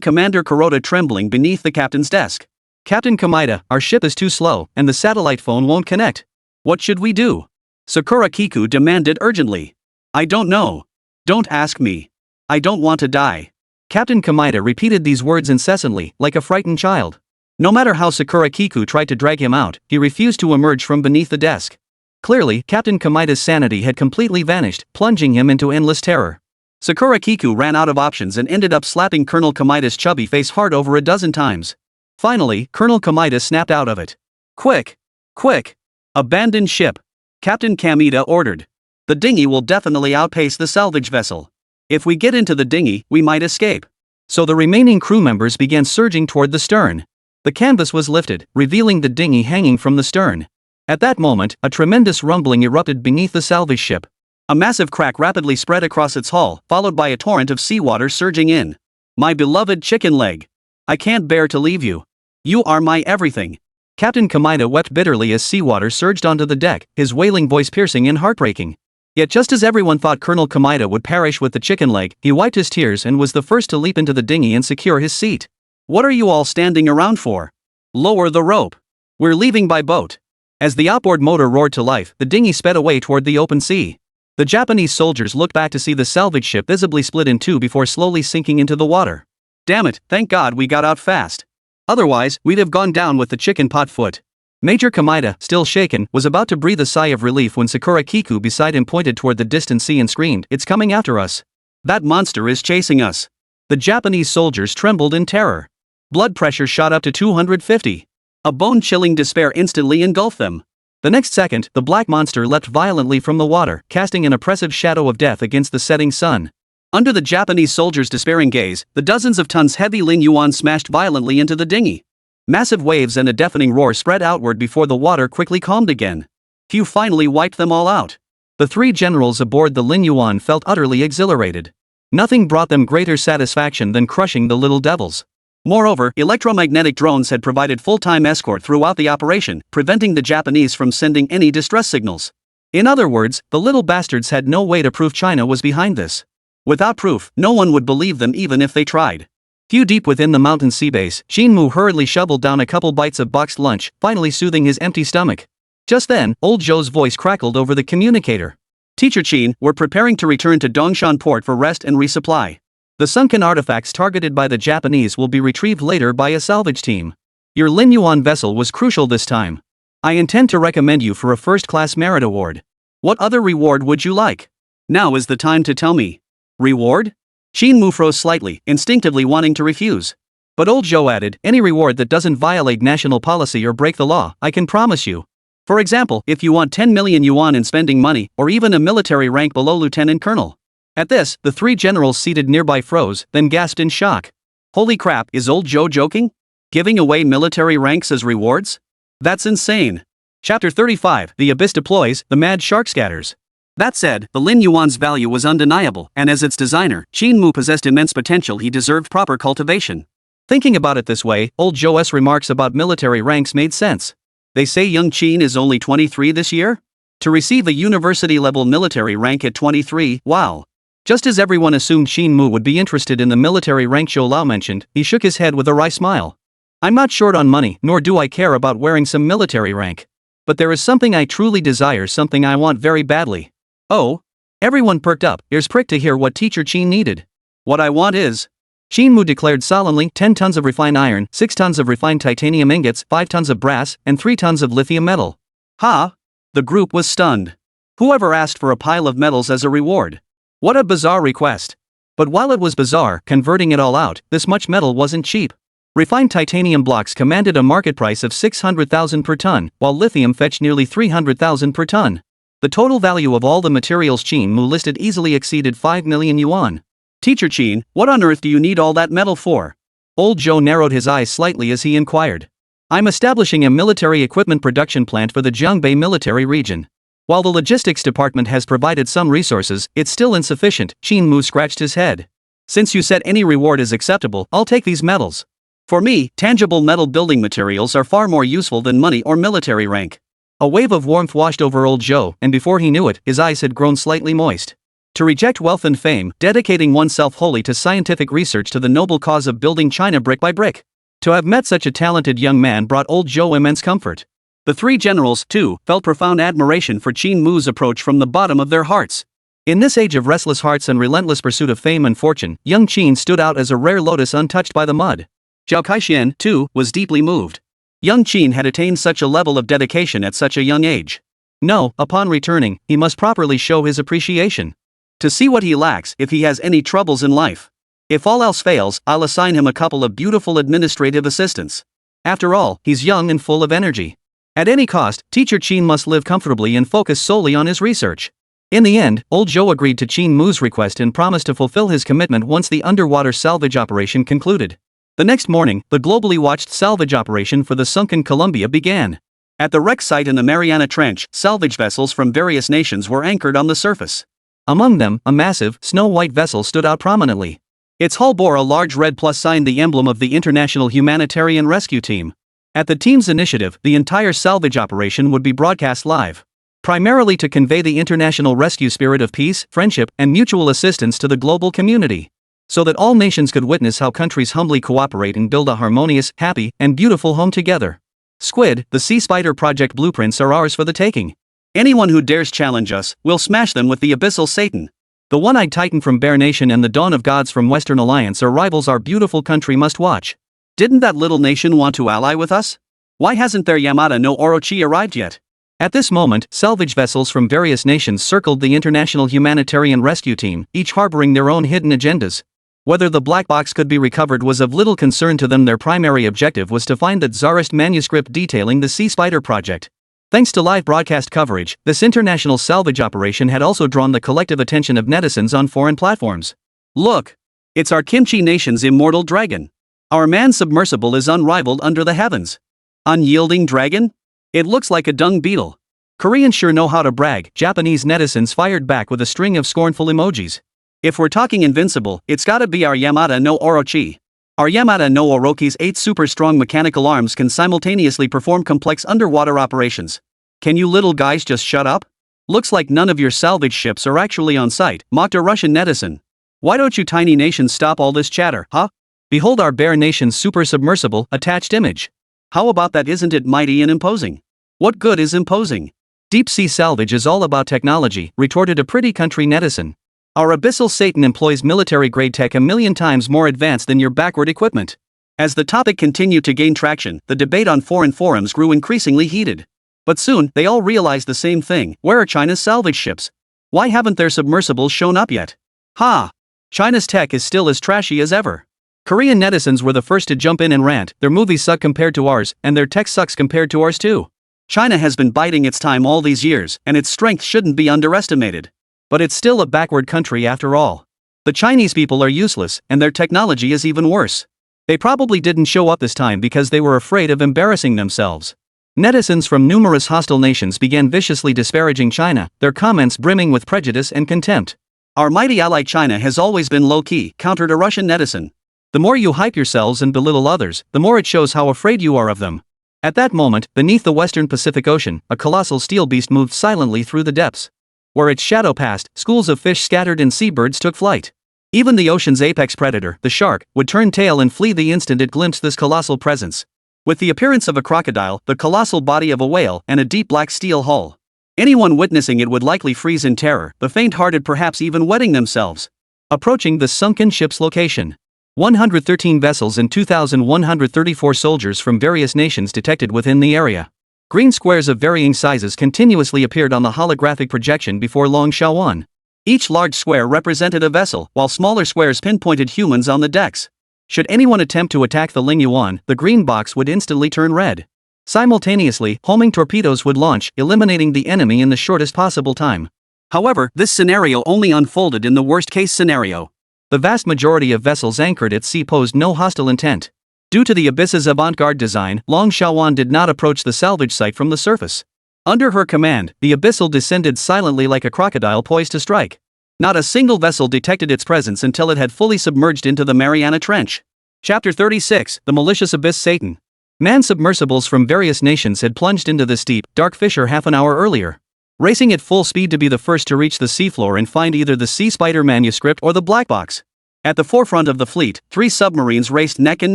Commander Kuroda trembling beneath the captain's desk. Captain Kamida, our ship is too slow, and the satellite phone won't connect. What should we do? Sakura Kiku demanded urgently. I don't know. Don't ask me. I don't want to die. Captain Kamita repeated these words incessantly, like a frightened child. No matter how Sakura Kiku tried to drag him out, he refused to emerge from beneath the desk. Clearly, Captain Kamita's sanity had completely vanished, plunging him into endless terror. Sakura Kiku ran out of options and ended up slapping Colonel Kamita's chubby face hard over a dozen times. Finally, Colonel Kamita snapped out of it. Quick! Quick! Abandon ship! Captain Kamita ordered. The dinghy will definitely outpace the salvage vessel. If we get into the dinghy, we might escape. So the remaining crew members began surging toward the stern. The canvas was lifted, revealing the dinghy hanging from the stern. At that moment, a tremendous rumbling erupted beneath the salvage ship. A massive crack rapidly spread across its hull, followed by a torrent of seawater surging in. My beloved chicken leg. I can't bear to leave you. You are my everything. Captain Kamita wept bitterly as seawater surged onto the deck, his wailing voice piercing and heartbreaking. Yet just as everyone thought Colonel Kamita would perish with the chicken leg, he wiped his tears and was the first to leap into the dinghy and secure his seat. What are you all standing around for? Lower the rope. We're leaving by boat. As the outboard motor roared to life, the dinghy sped away toward the open sea. The Japanese soldiers looked back to see the salvage ship visibly split in two before slowly sinking into the water. Damn it, thank God we got out fast. Otherwise, we'd have gone down with the chicken pot foot. Major Kamita, still shaken, was about to breathe a sigh of relief when Sakura Kiku beside him pointed toward the distant sea and screamed, "It's coming after us. That monster is chasing us." The Japanese soldiers trembled in terror. Blood pressure shot up to 250. A bone-chilling despair instantly engulfed them. The next second, the black monster leapt violently from the water, casting an oppressive shadow of death against the setting sun. Under the Japanese soldiers' despairing gaze, the dozens of tons heavy Lin Yuan smashed violently into the dinghy. Massive waves and a deafening roar spread outward before the water quickly calmed again. Hugh finally wiped them all out. The three generals aboard the Lin Yuan felt utterly exhilarated. Nothing brought them greater satisfaction than crushing the little devils. Moreover, electromagnetic drones had provided full-time escort throughout the operation, preventing the Japanese from sending any distress signals. In other words, the little bastards had no way to prove China was behind this. Without proof, no one would believe them even if they tried. Few deep within the mountain sea base, Qin Mu hurriedly shoveled down a couple bites of boxed lunch, finally soothing his empty stomach. Just then, old Zhou's voice crackled over the communicator. Teacher Qin, we're preparing to return to Dongshan port for rest and resupply. The sunken artifacts targeted by the Japanese will be retrieved later by a salvage team. Your Lin Yuan vessel was crucial this time. I intend to recommend you for a first-class merit award. What other reward would you like? Now is the time to tell me. Reward? Qin Mu froze slightly, instinctively wanting to refuse. But old Zhou added, any reward that doesn't violate national policy or break the law, I can promise you. For example, if you want 10 million yuan in spending money, or even a military rank below lieutenant colonel. At this, the three generals seated nearby froze, then gasped in shock. Holy crap, is old Zhou joking? Giving away military ranks as rewards? That's insane. Chapter 35, The Abyss Deploys, The Mad Shark Scatters. That said, the Lin Yuan's value was undeniable, and as its designer, Qin Mu possessed immense potential. He deserved proper cultivation. Thinking about it this way, old Zhou's remarks about military ranks made sense. They say young Qin is only 23 this year? To receive a university-level military rank at 23, wow. Just as everyone assumed Qin Mu would be interested in the military rank Zhou Lao mentioned, he shook his head with a wry smile. I'm not short on money, nor do I care about wearing some military rank. But there is something I truly desire, something I want very badly. Oh? Everyone perked up, ears pricked to hear what Teacher Qin needed. What I want is... Qin Mu declared solemnly, 10 tons of refined iron, 6 tons of refined titanium ingots, 5 tons of brass, and 3 tons of lithium metal. Ha! The group was stunned. Whoever asked for a pile of metals as a reward? What a bizarre request. But while it was bizarre, converting it all out, this much metal wasn't cheap. Refined titanium blocks commanded a market price of 600,000 per ton, while lithium fetched nearly 300,000 per ton. The total value of all the materials Qin Mu listed easily exceeded 5 million yuan. Teacher Qin, what on earth do you need all that metal for? Old Zhou narrowed his eyes slightly as he inquired. I'm establishing a military equipment production plant for the Jiangbei military region. While the logistics department has provided some resources, it's still insufficient. Qin Mu scratched his head. Since you said any reward is acceptable, I'll take these metals. For me, tangible metal building materials are far more useful than money or military rank. A wave of warmth washed over old Zhou, and before he knew it, his eyes had grown slightly moist. To reject wealth and fame, dedicating oneself wholly to scientific research to the noble cause of building China brick by brick. To have met such a talented young man brought old Zhou immense comfort. The three generals, too, felt profound admiration for Qin Mu's approach from the bottom of their hearts. In this age of restless hearts and relentless pursuit of fame and fortune, young Qin stood out as a rare lotus untouched by the mud. Zhao Kaixian, too, was deeply moved. Young Qin had attained such a level of dedication at such a young age. No, upon returning, he must properly show his appreciation. To see what he lacks if he has any troubles in life. If all else fails, I'll assign him a couple of beautiful administrative assistants. After all, he's young and full of energy. At any cost, teacher Qin must live comfortably and focus solely on his research. In the end, old Zhou agreed to Qin Mu's request and promised to fulfill his commitment once the underwater salvage operation concluded. The next morning, the globally watched salvage operation for the sunken Columbia began. At the wreck site in the Mariana Trench, salvage vessels from various nations were anchored on the surface. Among them, a massive, snow-white vessel stood out prominently. Its hull bore a large red plus sign, the emblem of the International Humanitarian Rescue Team. At the team's initiative, the entire salvage operation would be broadcast live. Primarily to convey the international rescue spirit of peace, friendship, and mutual assistance to the global community. So that all nations could witness how countries humbly cooperate and build a harmonious, happy, and beautiful home together. Squid, the Sea Spider Project blueprints are ours for the taking. Anyone who dares challenge us, we'll smash them with the abyssal Satan. The One-Eyed Titan from Bear Nation and the Dawn of Gods from Western Alliance are rivals our beautiful country must watch. Didn't that little nation want to ally with us? Why hasn't their Yamada no Orochi arrived yet? At this moment, salvage vessels from various nations circled the International Humanitarian Rescue Team, each harboring their own hidden agendas. Whether the black box could be recovered was of little concern to them. Their primary objective was to find that Tsarist manuscript detailing the Sea Spider project. Thanks to live broadcast coverage, this international salvage operation had also drawn the collective attention of netizens on foreign platforms. Look! It's our Kimchi nation's immortal dragon. Our man-submersible is unrivaled under the heavens. Unyielding dragon? It looks like a dung beetle. Koreans sure know how to brag, Japanese netizens fired back with a string of scornful emojis. If we're talking invincible, it's gotta be our Yamada no Orochi. Our Yamada no Orochi's 8 super-strong mechanical arms can simultaneously perform complex underwater operations. Can you little guys just shut up? Looks like none of your salvage ships are actually on site, mocked a Russian netizen. Why don't you tiny nations stop all this chatter, huh? Behold our Bear Nation's super submersible, attached image. How about that? Isn't it mighty and imposing? What good is imposing? Deep sea salvage is all about technology, retorted a pretty country netizen. Our abyssal Satan employs military-grade tech 1,000,000 times more advanced than your backward equipment. As the topic continued to gain traction, the debate on foreign forums grew increasingly heated. But soon, they all realized the same thing: where are China's salvage ships? Why haven't their submersibles shown up yet? Ha! China's tech is still as trashy as ever. Korean netizens were the first to jump in and rant, their movies suck compared to ours, and their tech sucks compared to ours too. China has been biding its time all these years, and its strength shouldn't be underestimated. But it's still a backward country after all. The Chinese people are useless, and their technology is even worse. They probably didn't show up this time because they were afraid of embarrassing themselves. Netizens from numerous hostile nations began viciously disparaging China, their comments brimming with prejudice and contempt. Our mighty ally China has always been low-key, countered a Russian netizen. The more you hype yourselves and belittle others, the more it shows how afraid you are of them. At that moment, beneath the western Pacific Ocean, a colossal steel beast moved silently through the depths. Where its shadow passed, schools of fish scattered and seabirds took flight. Even the ocean's apex predator, the shark, would turn tail and flee the instant it glimpsed this colossal presence. With the appearance of a crocodile, the colossal body of a whale, and a deep black steel hull. Anyone witnessing it would likely freeze in terror, the faint-hearted perhaps even wetting themselves. Approaching the sunken ship's location. 113 vessels and 2,134 soldiers from various nations detected within the area. Green squares of varying sizes continuously appeared on the holographic projection before Long Shaowan. Each large square represented a vessel, while smaller squares pinpointed humans on the decks. Should anyone attempt to attack the Ling Yuan, the green box would instantly turn red. Simultaneously, homing torpedoes would launch, eliminating the enemy in the shortest possible time. However, this scenario only unfolded in the worst-case scenario. The vast majority of vessels anchored at sea posed no hostile intent. Due to the abyss's avant-garde design, Long Shaowan did not approach the salvage site from the surface. Under her command, the abyssal descended silently like a crocodile poised to strike. Not a single vessel detected its presence until it had fully submerged into the Mariana Trench. Chapter 36, The Malicious Abyss Satan. Man-submersibles from various nations had plunged into the steep, dark fissure half an hour earlier. Racing at full speed to be the first to reach the seafloor and find either the Sea Spider manuscript or the black box. At the forefront of the fleet, 3 submarines raced neck and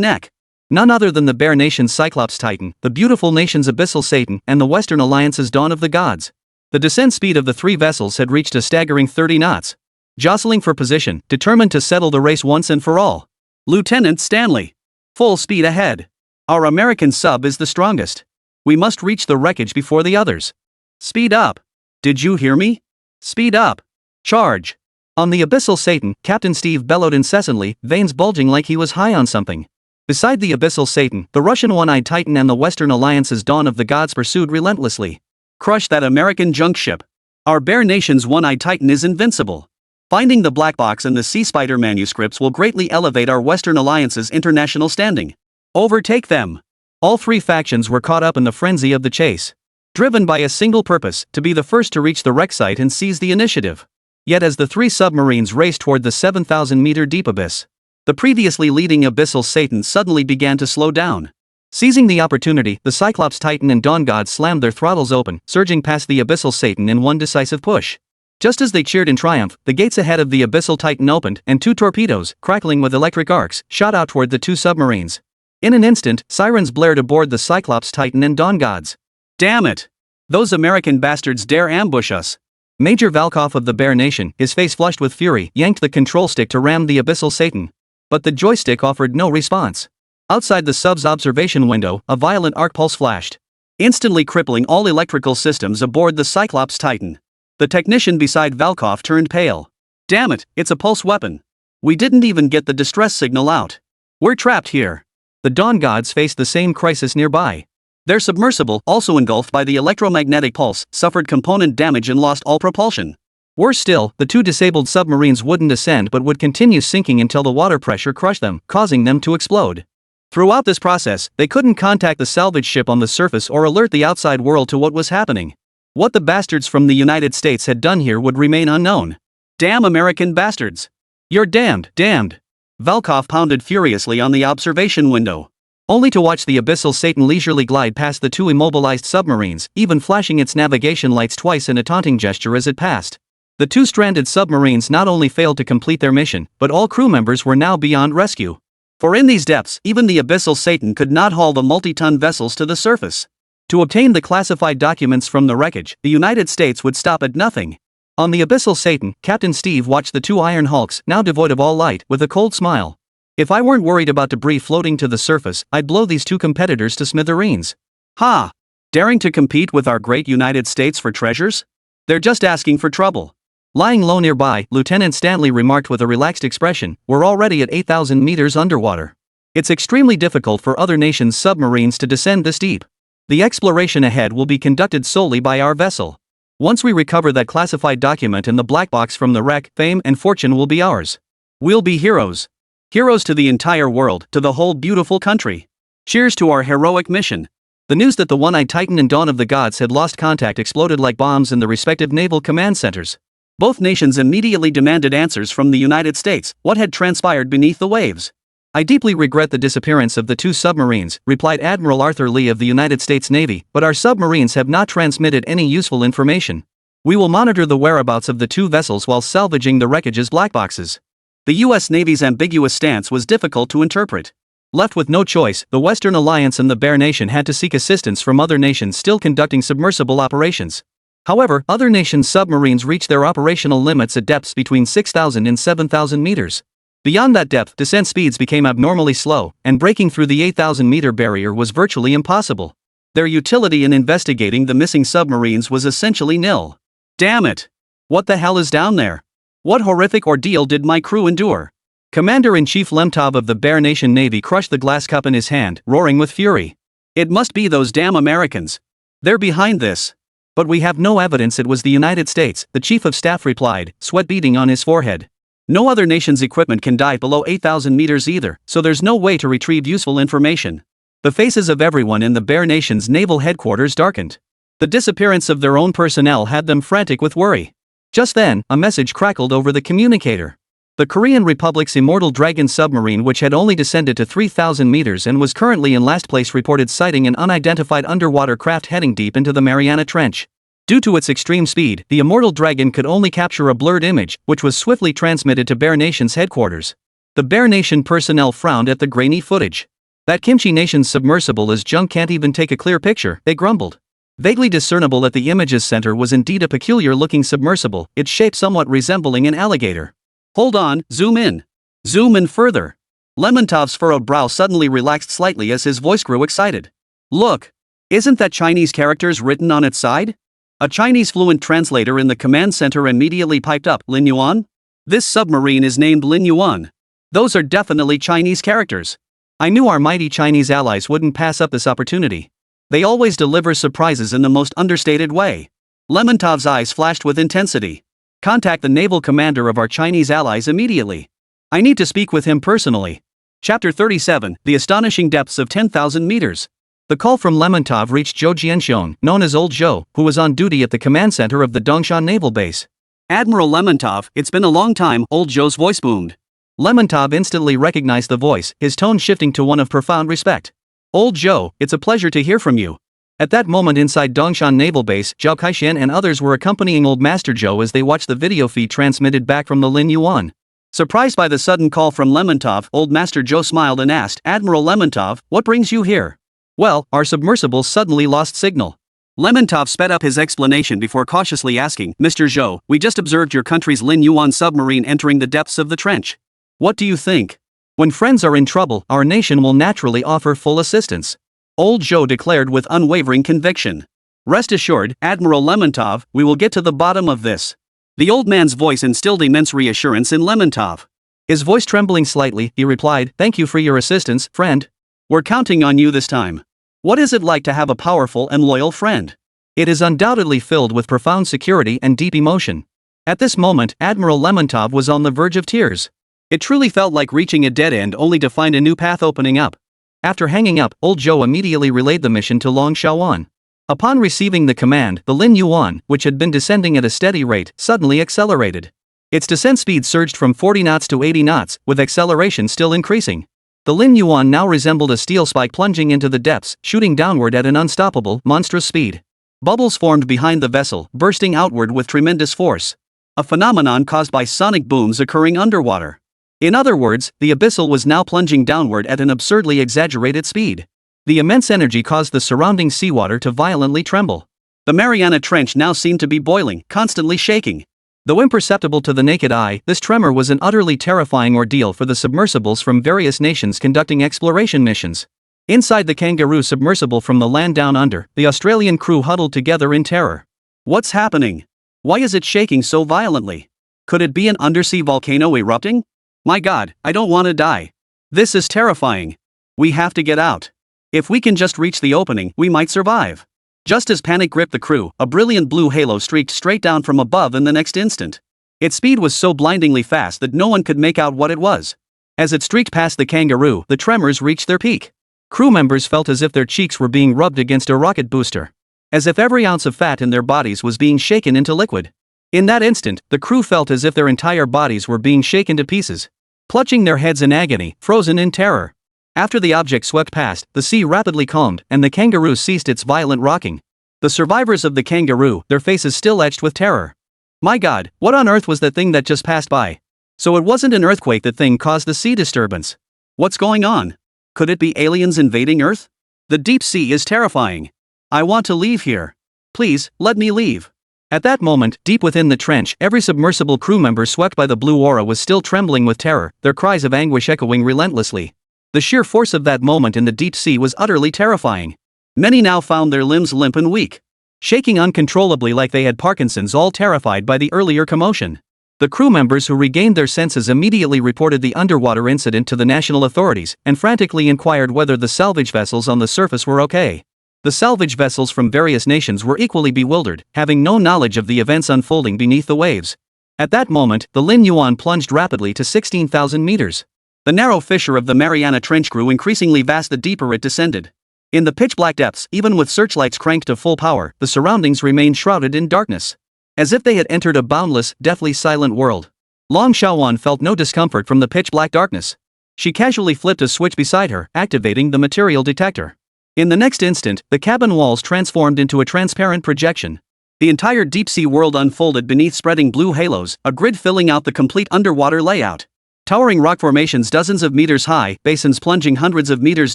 neck. None other than the Bear Nation's Cyclops Titan, the beautiful nation's Abyssal Satan, and the Western Alliance's Dawn of the Gods. The descent speed of the three vessels had reached a staggering 30 knots. Jostling for position, determined to settle the race once and for all. Lieutenant Stanley. Full speed ahead. Our American sub is the strongest. We must reach the wreckage before the others. Speed up. Did you hear me? Speed up. Charge. On the Abyssal Satan, Captain Steve bellowed incessantly, veins bulging like he was high on something. Beside the Abyssal Satan, the Russian One-Eyed Titan and the Western Alliance's Dawn of the Gods pursued relentlessly. Crush that American junk ship. Our Bear Nation's One-Eyed Titan is invincible. Finding the black box and the Sea Spider manuscripts will greatly elevate our Western Alliance's international standing. Overtake them. All three factions were caught up in the frenzy of the chase. Driven by a single purpose, to be the first to reach the wreck site and seize the initiative. Yet as the three submarines raced toward the 7,000-meter deep abyss, the previously leading Abyssal Satan suddenly began to slow down. Seizing the opportunity, the Cyclops Titan and Dawn God slammed their throttles open, surging past the Abyssal Satan in one decisive push. Just as they cheered in triumph, the gates ahead of the Abyssal Titan opened, and two torpedoes, crackling with electric arcs, shot out toward the two submarines. In an instant, sirens blared aboard the Cyclops Titan and Dawn Gods. Damn it! Those American bastards dare ambush us! Major Valkov of the Bear Nation, his face flushed with fury, yanked the control stick to ram the Abyssal Satan. But the joystick offered no response. Outside the sub's observation window, a violent arc pulse flashed, instantly crippling all electrical systems aboard the Cyclops Titan. The technician beside Valkov turned pale. Damn it, it's a pulse weapon. We didn't even get the distress signal out. We're trapped here. The Dawn Gods faced the same crisis nearby. Their submersible, also engulfed by the electromagnetic pulse, suffered component damage and lost all propulsion. Worse still, the two disabled submarines wouldn't ascend but would continue sinking until the water pressure crushed them, causing them to explode. Throughout this process, they couldn't contact the salvage ship on the surface or alert the outside world to what was happening. What the bastards from the United States had done here would remain unknown. Damn American bastards! You're damned, damned! Valkov pounded furiously on the observation window, only to watch the Abyssal Satan leisurely glide past the two immobilized submarines, even flashing its navigation lights twice in a taunting gesture as it passed. The two stranded submarines not only failed to complete their mission, but all crew members were now beyond rescue. For in these depths, even the Abyssal Satan could not haul the multi-ton vessels to the surface. To obtain the classified documents from the wreckage, the United States would stop at nothing. On the Abyssal Satan, Captain Steve watched the two iron hulks, now devoid of all light, with a cold smile. If I weren't worried about debris floating to the surface, I'd blow these two competitors to smithereens. Ha! Daring to compete with our great United States for treasures? They're just asking for trouble. Lying low nearby, Lieutenant Stanley remarked with a relaxed expression, we're already at 8,000 meters underwater. It's extremely difficult for other nations' submarines to descend this deep. The exploration ahead will be conducted solely by our vessel. Once we recover that classified document and the black box from the wreck, fame and fortune will be ours. We'll be heroes. Heroes to the entire world, to the whole beautiful country. Cheers to our heroic mission. The news that the One-Eyed Titan and Dawn of the Gods had lost contact exploded like bombs in the respective naval command centers. Both nations immediately demanded answers from the United States. What had transpired beneath the waves? I deeply regret the disappearance of the two submarines, replied Admiral Arthur Lee of the United States Navy, but our submarines have not transmitted any useful information. We will monitor the whereabouts of the two vessels while salvaging the wreckage's black boxes. The U.S. Navy's ambiguous stance was difficult to interpret. Left with no choice, the Western Alliance and the Bear Nation had to seek assistance from other nations still conducting submersible operations. However, other nations' submarines reached their operational limits at depths between 6,000 and 7,000 meters. Beyond that depth, descent speeds became abnormally slow, and breaking through the 8,000-meter barrier was virtually impossible. Their utility in investigating the missing submarines was essentially nil. Damn it! What the hell is down there? What horrific ordeal did my crew endure? Commander-in-Chief Lemtov of the Bear Nation Navy crushed the glass cup in his hand, roaring with fury. It must be those damn Americans. They're behind this. But we have no evidence it was the United States, the Chief of Staff replied, sweat beading on his forehead. No other nation's equipment can dive below 8,000 meters either, so there's no way to retrieve useful information. The faces of everyone in the Bear Nation's naval headquarters darkened. The disappearance of their own personnel had them frantic with worry. Just then, a message crackled over the communicator. The Korean Republic's Immortal Dragon submarine, which had only descended to 3,000 meters and was currently in last place, reported sighting an unidentified underwater craft heading deep into the Mariana Trench. Due to its extreme speed, the Immortal Dragon could only capture a blurred image, which was swiftly transmitted to Bear Nation's headquarters. The Bear Nation personnel frowned at the grainy footage. That Kimchi Nation's submersible is junk, can't even take a clear picture, they grumbled. Vaguely discernible at the image's center was indeed a peculiar-looking submersible, its shape somewhat resembling an alligator. Hold on, zoom in. Zoom in further. Lemontov's furrowed brow suddenly relaxed slightly as his voice grew excited. Look! Isn't that Chinese characters written on its side? A Chinese fluent translator in the command center immediately piped up, Lin Yuan? This submarine is named Lin Yuan. Those are definitely Chinese characters. I knew our mighty Chinese allies wouldn't pass up this opportunity. They always deliver surprises in the most understated way. Lemontov's eyes flashed with intensity. Contact the naval commander of our Chinese allies immediately. I need to speak with him personally. Chapter 37, The Astonishing Depths of 10,000 Meters. The call from Lemontov reached Zhou Jianxiong, known as Old Zhou, who was on duty at the command center of the Dongshan Naval Base. Admiral Lemontov, it's been a long time, Old Zhou's voice boomed. Lemontov instantly recognized the voice, his tone shifting to one of profound respect. Old Zhou, it's a pleasure to hear from you. At that moment inside Dongshan Naval Base, Zhao Kaixin and others were accompanying Old Master Zhou as they watched the video feed transmitted back from the Lin Yuan. Surprised by the sudden call from Lemontov, Old Master Zhou smiled and asked, Admiral Lemontov, what brings you here? Well, our submersible suddenly lost signal. Lemontov sped up his explanation before cautiously asking, Mr. Zhou, we just observed your country's Lin Yuan submarine entering the depths of the trench. What do you think? When friends are in trouble, our nation will naturally offer full assistance. Old Zhou declared with unwavering conviction. Rest assured, Admiral Lemontov, we will get to the bottom of this. The old man's voice instilled immense reassurance in Lemontov. His voice trembling slightly, he replied, Thank you for your assistance, friend. We're counting on you this time. What is it like to have a powerful and loyal friend? It is undoubtedly filled with profound security and deep emotion. At this moment, Admiral Lemontov was on the verge of tears. It truly felt like reaching a dead end only to find a new path opening up. After hanging up, Old Zhou immediately relayed the mission to Long Shaoan. Upon receiving the command, the Lin Yuan, which had been descending at a steady rate, suddenly accelerated. Its descent speed surged from 40 knots to 80 knots, with acceleration still increasing. The Lin Yuan now resembled a steel spike plunging into the depths, shooting downward at an unstoppable, monstrous speed. Bubbles formed behind the vessel, bursting outward with tremendous force. A phenomenon caused by sonic booms occurring underwater. In other words, the abyssal was now plunging downward at an absurdly exaggerated speed. The immense energy caused the surrounding seawater to violently tremble. The Mariana Trench now seemed to be boiling, constantly shaking. Though imperceptible to the naked eye, this tremor was an utterly terrifying ordeal for the submersibles from various nations conducting exploration missions. Inside the Kangaroo submersible from the land down under, the Australian crew huddled together in terror. What's happening? Why is it shaking so violently? Could it be an undersea volcano erupting? My God, I don't want to die. This is terrifying. We have to get out. If we can just reach the opening, we might survive. Just as panic gripped the crew, a brilliant blue halo streaked straight down from above in the next instant. Its speed was so blindingly fast that no one could make out what it was. As it streaked past the Kangaroo, the tremors reached their peak. Crew members felt as if their cheeks were being rubbed against a rocket booster. As if every ounce of fat in their bodies was being shaken into liquid. In that instant, the crew felt as if their entire bodies were being shaken to pieces. Clutching their heads in agony, frozen in terror. After the object swept past, the sea rapidly calmed, and the Kangaroo ceased its violent rocking. The survivors of the Kangaroo, their faces still etched with terror. My God, what on earth was that thing that just passed by? So it wasn't an earthquake that thing caused the sea disturbance. What's going on? Could it be aliens invading Earth? The deep sea is terrifying. I want to leave here. Please, let me leave. At that moment, deep within the trench, every submersible crew member swept by the blue aura was still trembling with terror, their cries of anguish echoing relentlessly. The sheer force of that moment in the deep sea was utterly terrifying. Many now found their limbs limp and weak, shaking uncontrollably like they had Parkinson's, all terrified by the earlier commotion. The crew members who regained their senses immediately reported the underwater incident to the national authorities, and frantically inquired whether the salvage vessels on the surface were okay. The salvage vessels from various nations were equally bewildered, having no knowledge of the events unfolding beneath the waves. At that moment, the Lin Yuan plunged rapidly to 16,000 meters. The narrow fissure of the Mariana Trench grew increasingly vast the deeper it descended. In the pitch-black depths, even with searchlights cranked to full power, the surroundings remained shrouded in darkness. As if they had entered a boundless, deathly silent world. Long Shaoan felt no discomfort from the pitch-black darkness. She casually flipped a switch beside her, activating the material detector. In the next instant, the cabin walls transformed into a transparent projection. The entire deep-sea world unfolded beneath spreading blue halos, a grid filling out the complete underwater layout. Towering rock formations dozens of meters high, basins plunging hundreds of meters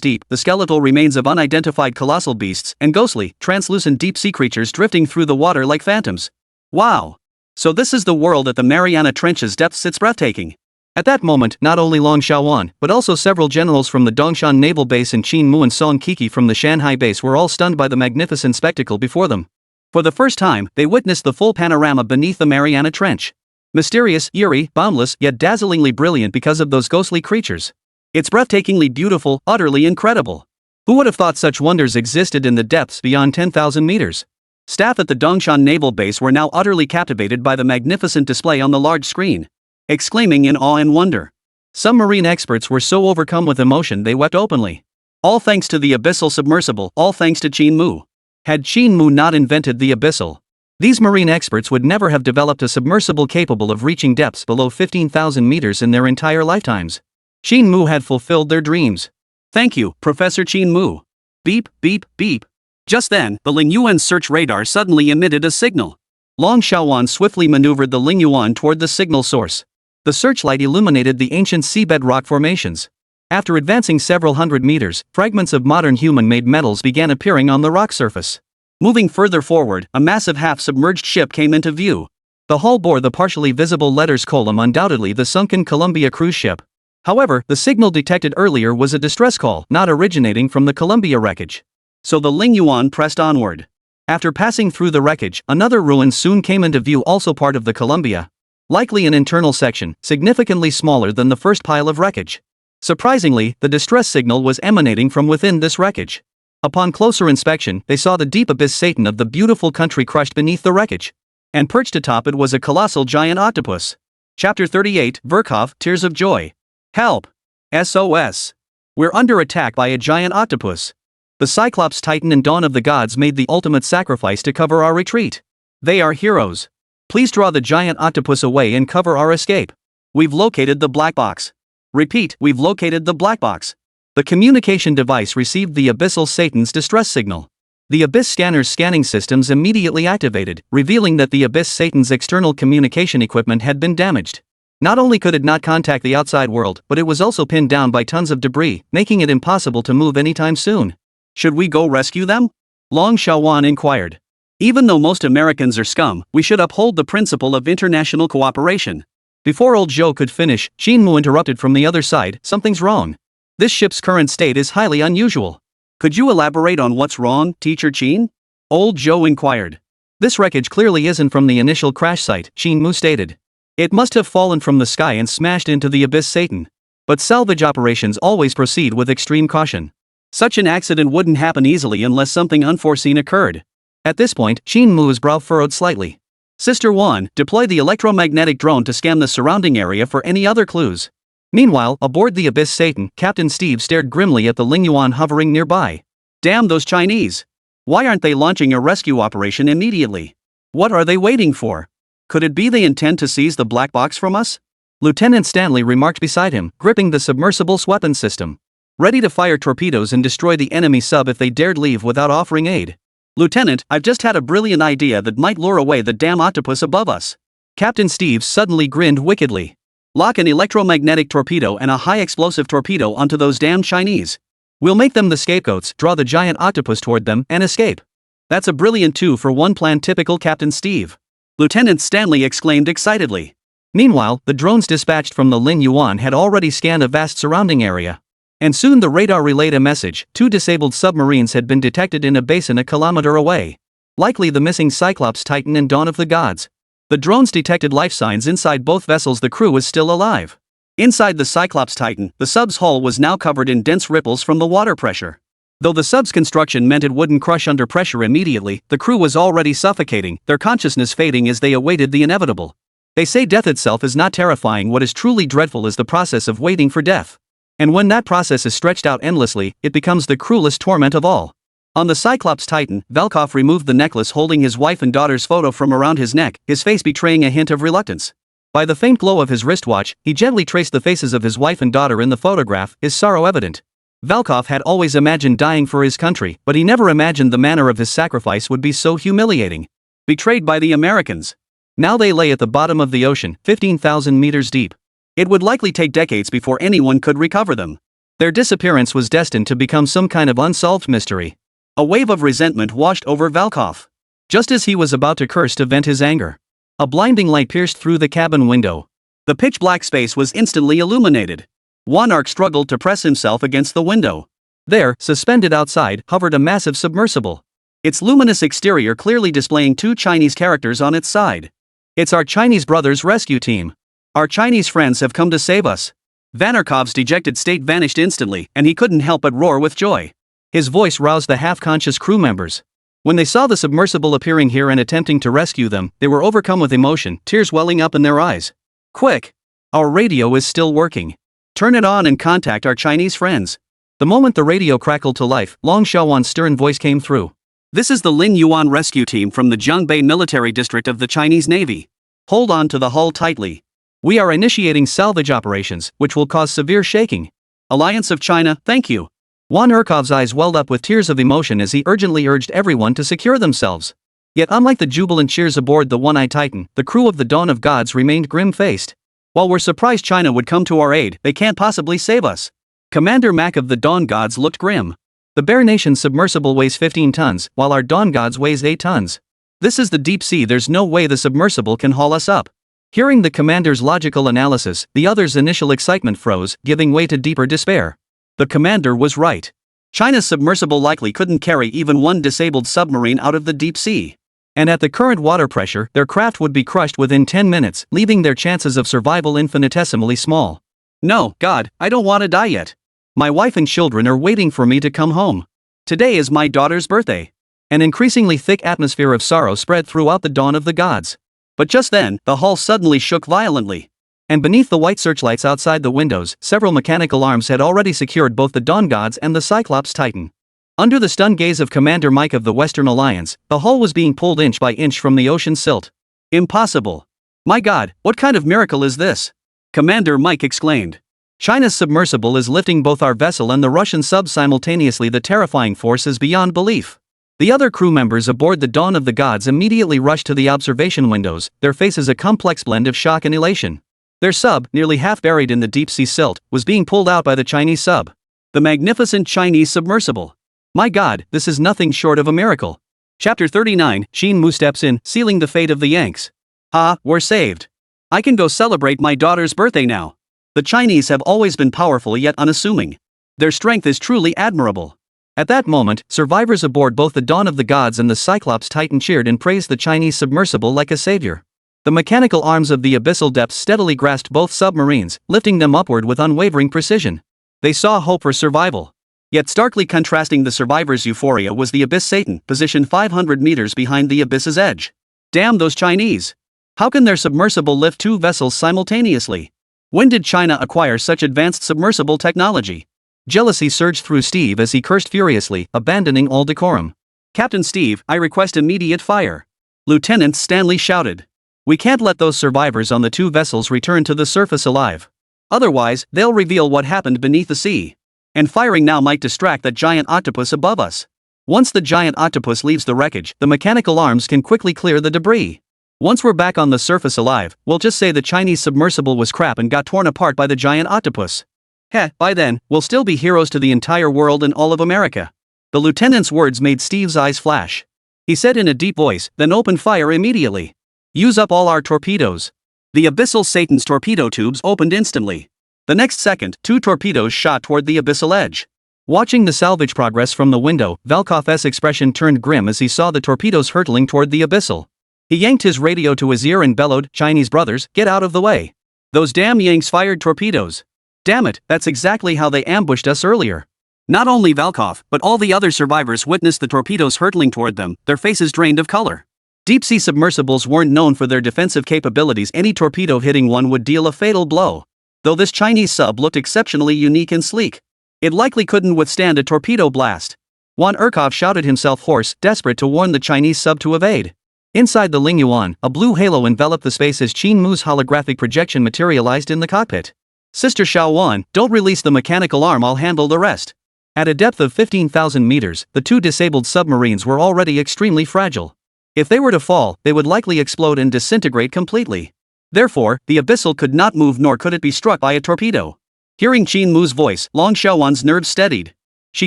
deep, the skeletal remains of unidentified colossal beasts, and ghostly, translucent deep-sea creatures drifting through the water like phantoms. Wow! So this is the world at the Mariana Trench's depths. It's breathtaking. At that moment, not only Long Xiaowan, but also several generals from the Dongshan Naval Base and Qin Mu and Song Keke from the Shanghai base were all stunned by the magnificent spectacle before them. For the first time, they witnessed the full panorama beneath the Mariana Trench. Mysterious, eerie, boundless, yet dazzlingly brilliant because of those ghostly creatures. It's breathtakingly beautiful, utterly incredible. Who would have thought such wonders existed in the depths beyond 10,000 meters? Staff at the Dongshan Naval Base were now utterly captivated by the magnificent display on the large screen, exclaiming in awe and wonder. Some marine experts were so overcome with emotion they wept openly. All thanks to the abyssal submersible, all thanks to Qin Mu. Had Qin Mu not invented the abyssal, these marine experts would never have developed a submersible capable of reaching depths below 15,000 meters in their entire lifetimes. Qin Mu had fulfilled their dreams. Thank you, Professor Qin Mu. Beep, beep, beep. Just then, the Lingyuan search radar suddenly emitted a signal. Long Xiaowan swiftly maneuvered the Lingyuan toward the signal source. The searchlight illuminated the ancient seabed rock formations. After advancing several hundred meters, fragments of modern human-made metals began appearing on the rock surface. Moving further forward, a massive half-submerged ship came into view. The hull bore the partially visible letters column, undoubtedly the sunken Columbia cruise ship. However, the signal detected earlier was a distress call, not originating from the Columbia wreckage. So the Lingyuan pressed onward. After passing through the wreckage, another ruin soon came into view, also part of the Columbia. Likely an internal section, significantly smaller than the first pile of wreckage. Surprisingly, the distress signal was emanating from within this wreckage. Upon closer inspection, they saw the deep abyss Satan of the beautiful country crushed beneath the wreckage. And perched atop it was a colossal giant octopus. Chapter 38, Verkov, Tears of Joy. Help! SOS! We're under attack by a giant octopus. The Cyclops Titan and Dawn of the Gods made the ultimate sacrifice to cover our retreat. They are heroes. Please draw the giant octopus away and cover our escape. We've located the black box. Repeat, we've located the black box. The communication device received the abyssal Satan's distress signal. The Abyss Scanner's scanning systems immediately activated, revealing that the Abyss Satan's external communication equipment had been damaged. Not only could it not contact the outside world, but it was also pinned down by tons of debris, making it impossible to move anytime soon. Should we go rescue them? Long Xiaowan inquired. Even though most Americans are scum, we should uphold the principle of international cooperation. Before old Zhou could finish, Qin Mu interrupted from the other side. Something's wrong. This ship's current state is highly unusual. Could you elaborate on what's wrong, Teacher Qin? Old Zhou inquired. This wreckage clearly isn't from the initial crash site, Qin Mu stated. It must have fallen from the sky and smashed into the Abyss Satan. But salvage operations always proceed with extreme caution. Such an accident wouldn't happen easily unless something unforeseen occurred. At this point, Qin Mu's brow furrowed slightly. Sister Wan, deploy the electromagnetic drone to scan the surrounding area for any other clues. Meanwhile, aboard the Abyss Satan, Captain Steve stared grimly at the Lingyuan hovering nearby. Damn those Chinese! Why aren't they launching a rescue operation immediately? What are they waiting for? Could it be they intend to seize the black box from us? Lieutenant Stanley remarked beside him, gripping the submersible's weapon system. Ready to fire torpedoes and destroy the enemy sub if they dared leave without offering aid. Lieutenant, I've just had a brilliant idea that might lure away the damn octopus above us. Captain Steve suddenly grinned wickedly. Lock an electromagnetic torpedo and a high-explosive torpedo onto those damn Chinese. We'll make them the scapegoats, draw the giant octopus toward them, and escape. That's a brilliant two-for-one plan, typical Captain Steve. Lieutenant Stanley exclaimed excitedly. Meanwhile, the drones dispatched from the Lingyuan had already scanned a vast surrounding area. And soon the radar relayed a message: 2 disabled submarines had been detected in a basin a kilometer away. Likely the missing Cyclops Titan and Dawn of the Gods. The drones detected life signs inside both vessels. The crew was still alive. Inside the Cyclops Titan, the sub's hull was now covered in dense ripples from the water pressure. Though the sub's construction meant it wouldn't crush under pressure immediately, the crew was already suffocating, their consciousness fading as they awaited the inevitable. They say death itself is not terrifying. What is truly dreadful is the process of waiting for death. And when that process is stretched out endlessly, it becomes the cruelest torment of all. On the Cyclops Titan, Valkov removed the necklace holding his wife and daughter's photo from around his neck, his face betraying a hint of reluctance. By the faint glow of his wristwatch, he gently traced the faces of his wife and daughter in the photograph, his sorrow evident. Valkov had always imagined dying for his country, but he never imagined the manner of his sacrifice would be so humiliating. Betrayed by the Americans. Now they lay at the bottom of the ocean, 15,000 meters deep. It would likely take decades before anyone could recover them. Their disappearance was destined to become some kind of unsolved mystery. A wave of resentment washed over Volkov. Just as he was about to curse to vent his anger, a blinding light pierced through the cabin window. The pitch-black space was instantly illuminated. Wanark struggled to press himself against the window. There, suspended outside, hovered a massive submersible. Its luminous exterior clearly displaying two Chinese characters on its side. It's our Chinese brothers' rescue team. Our Chinese friends have come to save us. Vanarkov's dejected state vanished instantly, and he couldn't help but roar with joy. His voice roused the half-conscious crew members. When they saw the submersible appearing here and attempting to rescue them, they were overcome with emotion, tears welling up in their eyes. Quick! Our radio is still working. Turn it on and contact our Chinese friends. The moment the radio crackled to life, Long Xiaowan's stern voice came through. This is the Ling Yuan rescue team from the Jiangbei military district of the Chinese Navy. Hold on to the hull tightly. We are initiating salvage operations, which will cause severe shaking. Alliance of China, thank you. Wan Urkov's eyes welled up with tears of emotion as he urgently urged everyone to secure themselves. Yet unlike the jubilant cheers aboard the One-Eye Titan, the crew of the Dawn of Gods remained grim-faced. While we're surprised China would come to our aid, they can't possibly save us. Commander Mach of the Dawn Gods looked grim. The Bear Nation's submersible weighs 15 tons, while our Dawn Gods weighs 8 tons. This is the deep sea, there's no way the submersible can haul us up. Hearing the commander's logical analysis, the others' initial excitement froze, giving way to deeper despair. The commander was right. China's submersible likely couldn't carry even one disabled submarine out of the deep sea. And at the current water pressure, their craft would be crushed within 10 minutes, leaving their chances of survival infinitesimally small. No, God, I don't want to die yet. My wife and children are waiting for me to come home. Today is my daughter's birthday. An increasingly thick atmosphere of sorrow spread throughout the Dawn of the Gods. But just then, the hull suddenly shook violently. And beneath the white searchlights outside the windows, several mechanical arms had already secured both the Dawn Gods and the Cyclops Titan. Under the stunned gaze of Commander Mike of the Western Alliance, the hull was being pulled inch by inch from the ocean silt. Impossible. My God, what kind of miracle is this? Commander Mike exclaimed. China's submersible is lifting both our vessel and the Russian sub simultaneously. The terrifying force is beyond belief. The other crew members aboard the Dawn of the Gods immediately rushed to the observation windows, their faces a complex blend of shock and elation. Their sub, nearly half buried in the deep-sea silt, was being pulled out by the Chinese sub. The magnificent Chinese submersible. My God, this is nothing short of a miracle. Chapter 39, Qin Mu steps in, sealing the fate of the Yanks. Ah, we're saved. I can go celebrate my daughter's birthday now. The Chinese have always been powerful yet unassuming. Their strength is truly admirable. At that moment, survivors aboard both the Dawn of the Gods and the Cyclops Titan cheered and praised the Chinese submersible like a savior. The mechanical arms of the abyssal depths steadily grasped both submarines, lifting them upward with unwavering precision. They saw hope for survival. Yet starkly contrasting the survivors' euphoria was the Abyss Satan, positioned 500 meters behind the abyss's edge. Damn those Chinese! How can their submersible lift two vessels simultaneously? When did China acquire such advanced submersible technology? Jealousy surged through Steve as he cursed furiously, abandoning all decorum. Captain Steve, I request immediate fire. Lieutenant Stanley shouted. We can't let those survivors on the two vessels return to the surface alive. Otherwise, they'll reveal what happened beneath the sea. And firing now might distract that giant octopus above us. Once the giant octopus leaves the wreckage, the mechanical arms can quickly clear the debris. Once we're back on the surface alive, we'll just say the Chinese submersible was crap and got torn apart by the giant octopus. Heh, by then, we'll still be heroes to the entire world and all of America. The lieutenant's words made Steve's eyes flash. He said in a deep voice, then open fire immediately. Use up all our torpedoes. The abyssal Satan's torpedo tubes opened instantly. The next second, two torpedoes shot toward the abyssal edge. Watching the salvage progress from the window, Volkov's expression turned grim as he saw the torpedoes hurtling toward the abyssal. He yanked his radio to his ear and bellowed, Chinese brothers, get out of the way. Those damn Yanks fired torpedoes. Damn it, that's exactly how they ambushed us earlier. Not only Volkov, but all the other survivors witnessed the torpedoes hurtling toward them, their faces drained of color. Deep-sea submersibles weren't known for their defensive capabilities. Any torpedo hitting one would deal a fatal blow. Though this Chinese sub looked exceptionally unique and sleek. It likely couldn't withstand a torpedo blast. Wan Urkov shouted himself hoarse, desperate to warn the Chinese sub to evade. Inside the Ling Yuan, a blue halo enveloped the space as Qin Mu's holographic projection materialized in the cockpit. Sister Xiaowan, don't release the mechanical arm, I'll handle the rest. At a depth of 15,000 meters, the two disabled submarines were already extremely fragile. If they were to fall, they would likely explode and disintegrate completely. Therefore, the abyssal could not move nor could it be struck by a torpedo. Hearing Qin Mu's voice, Long Xiaowan's nerves steadied. She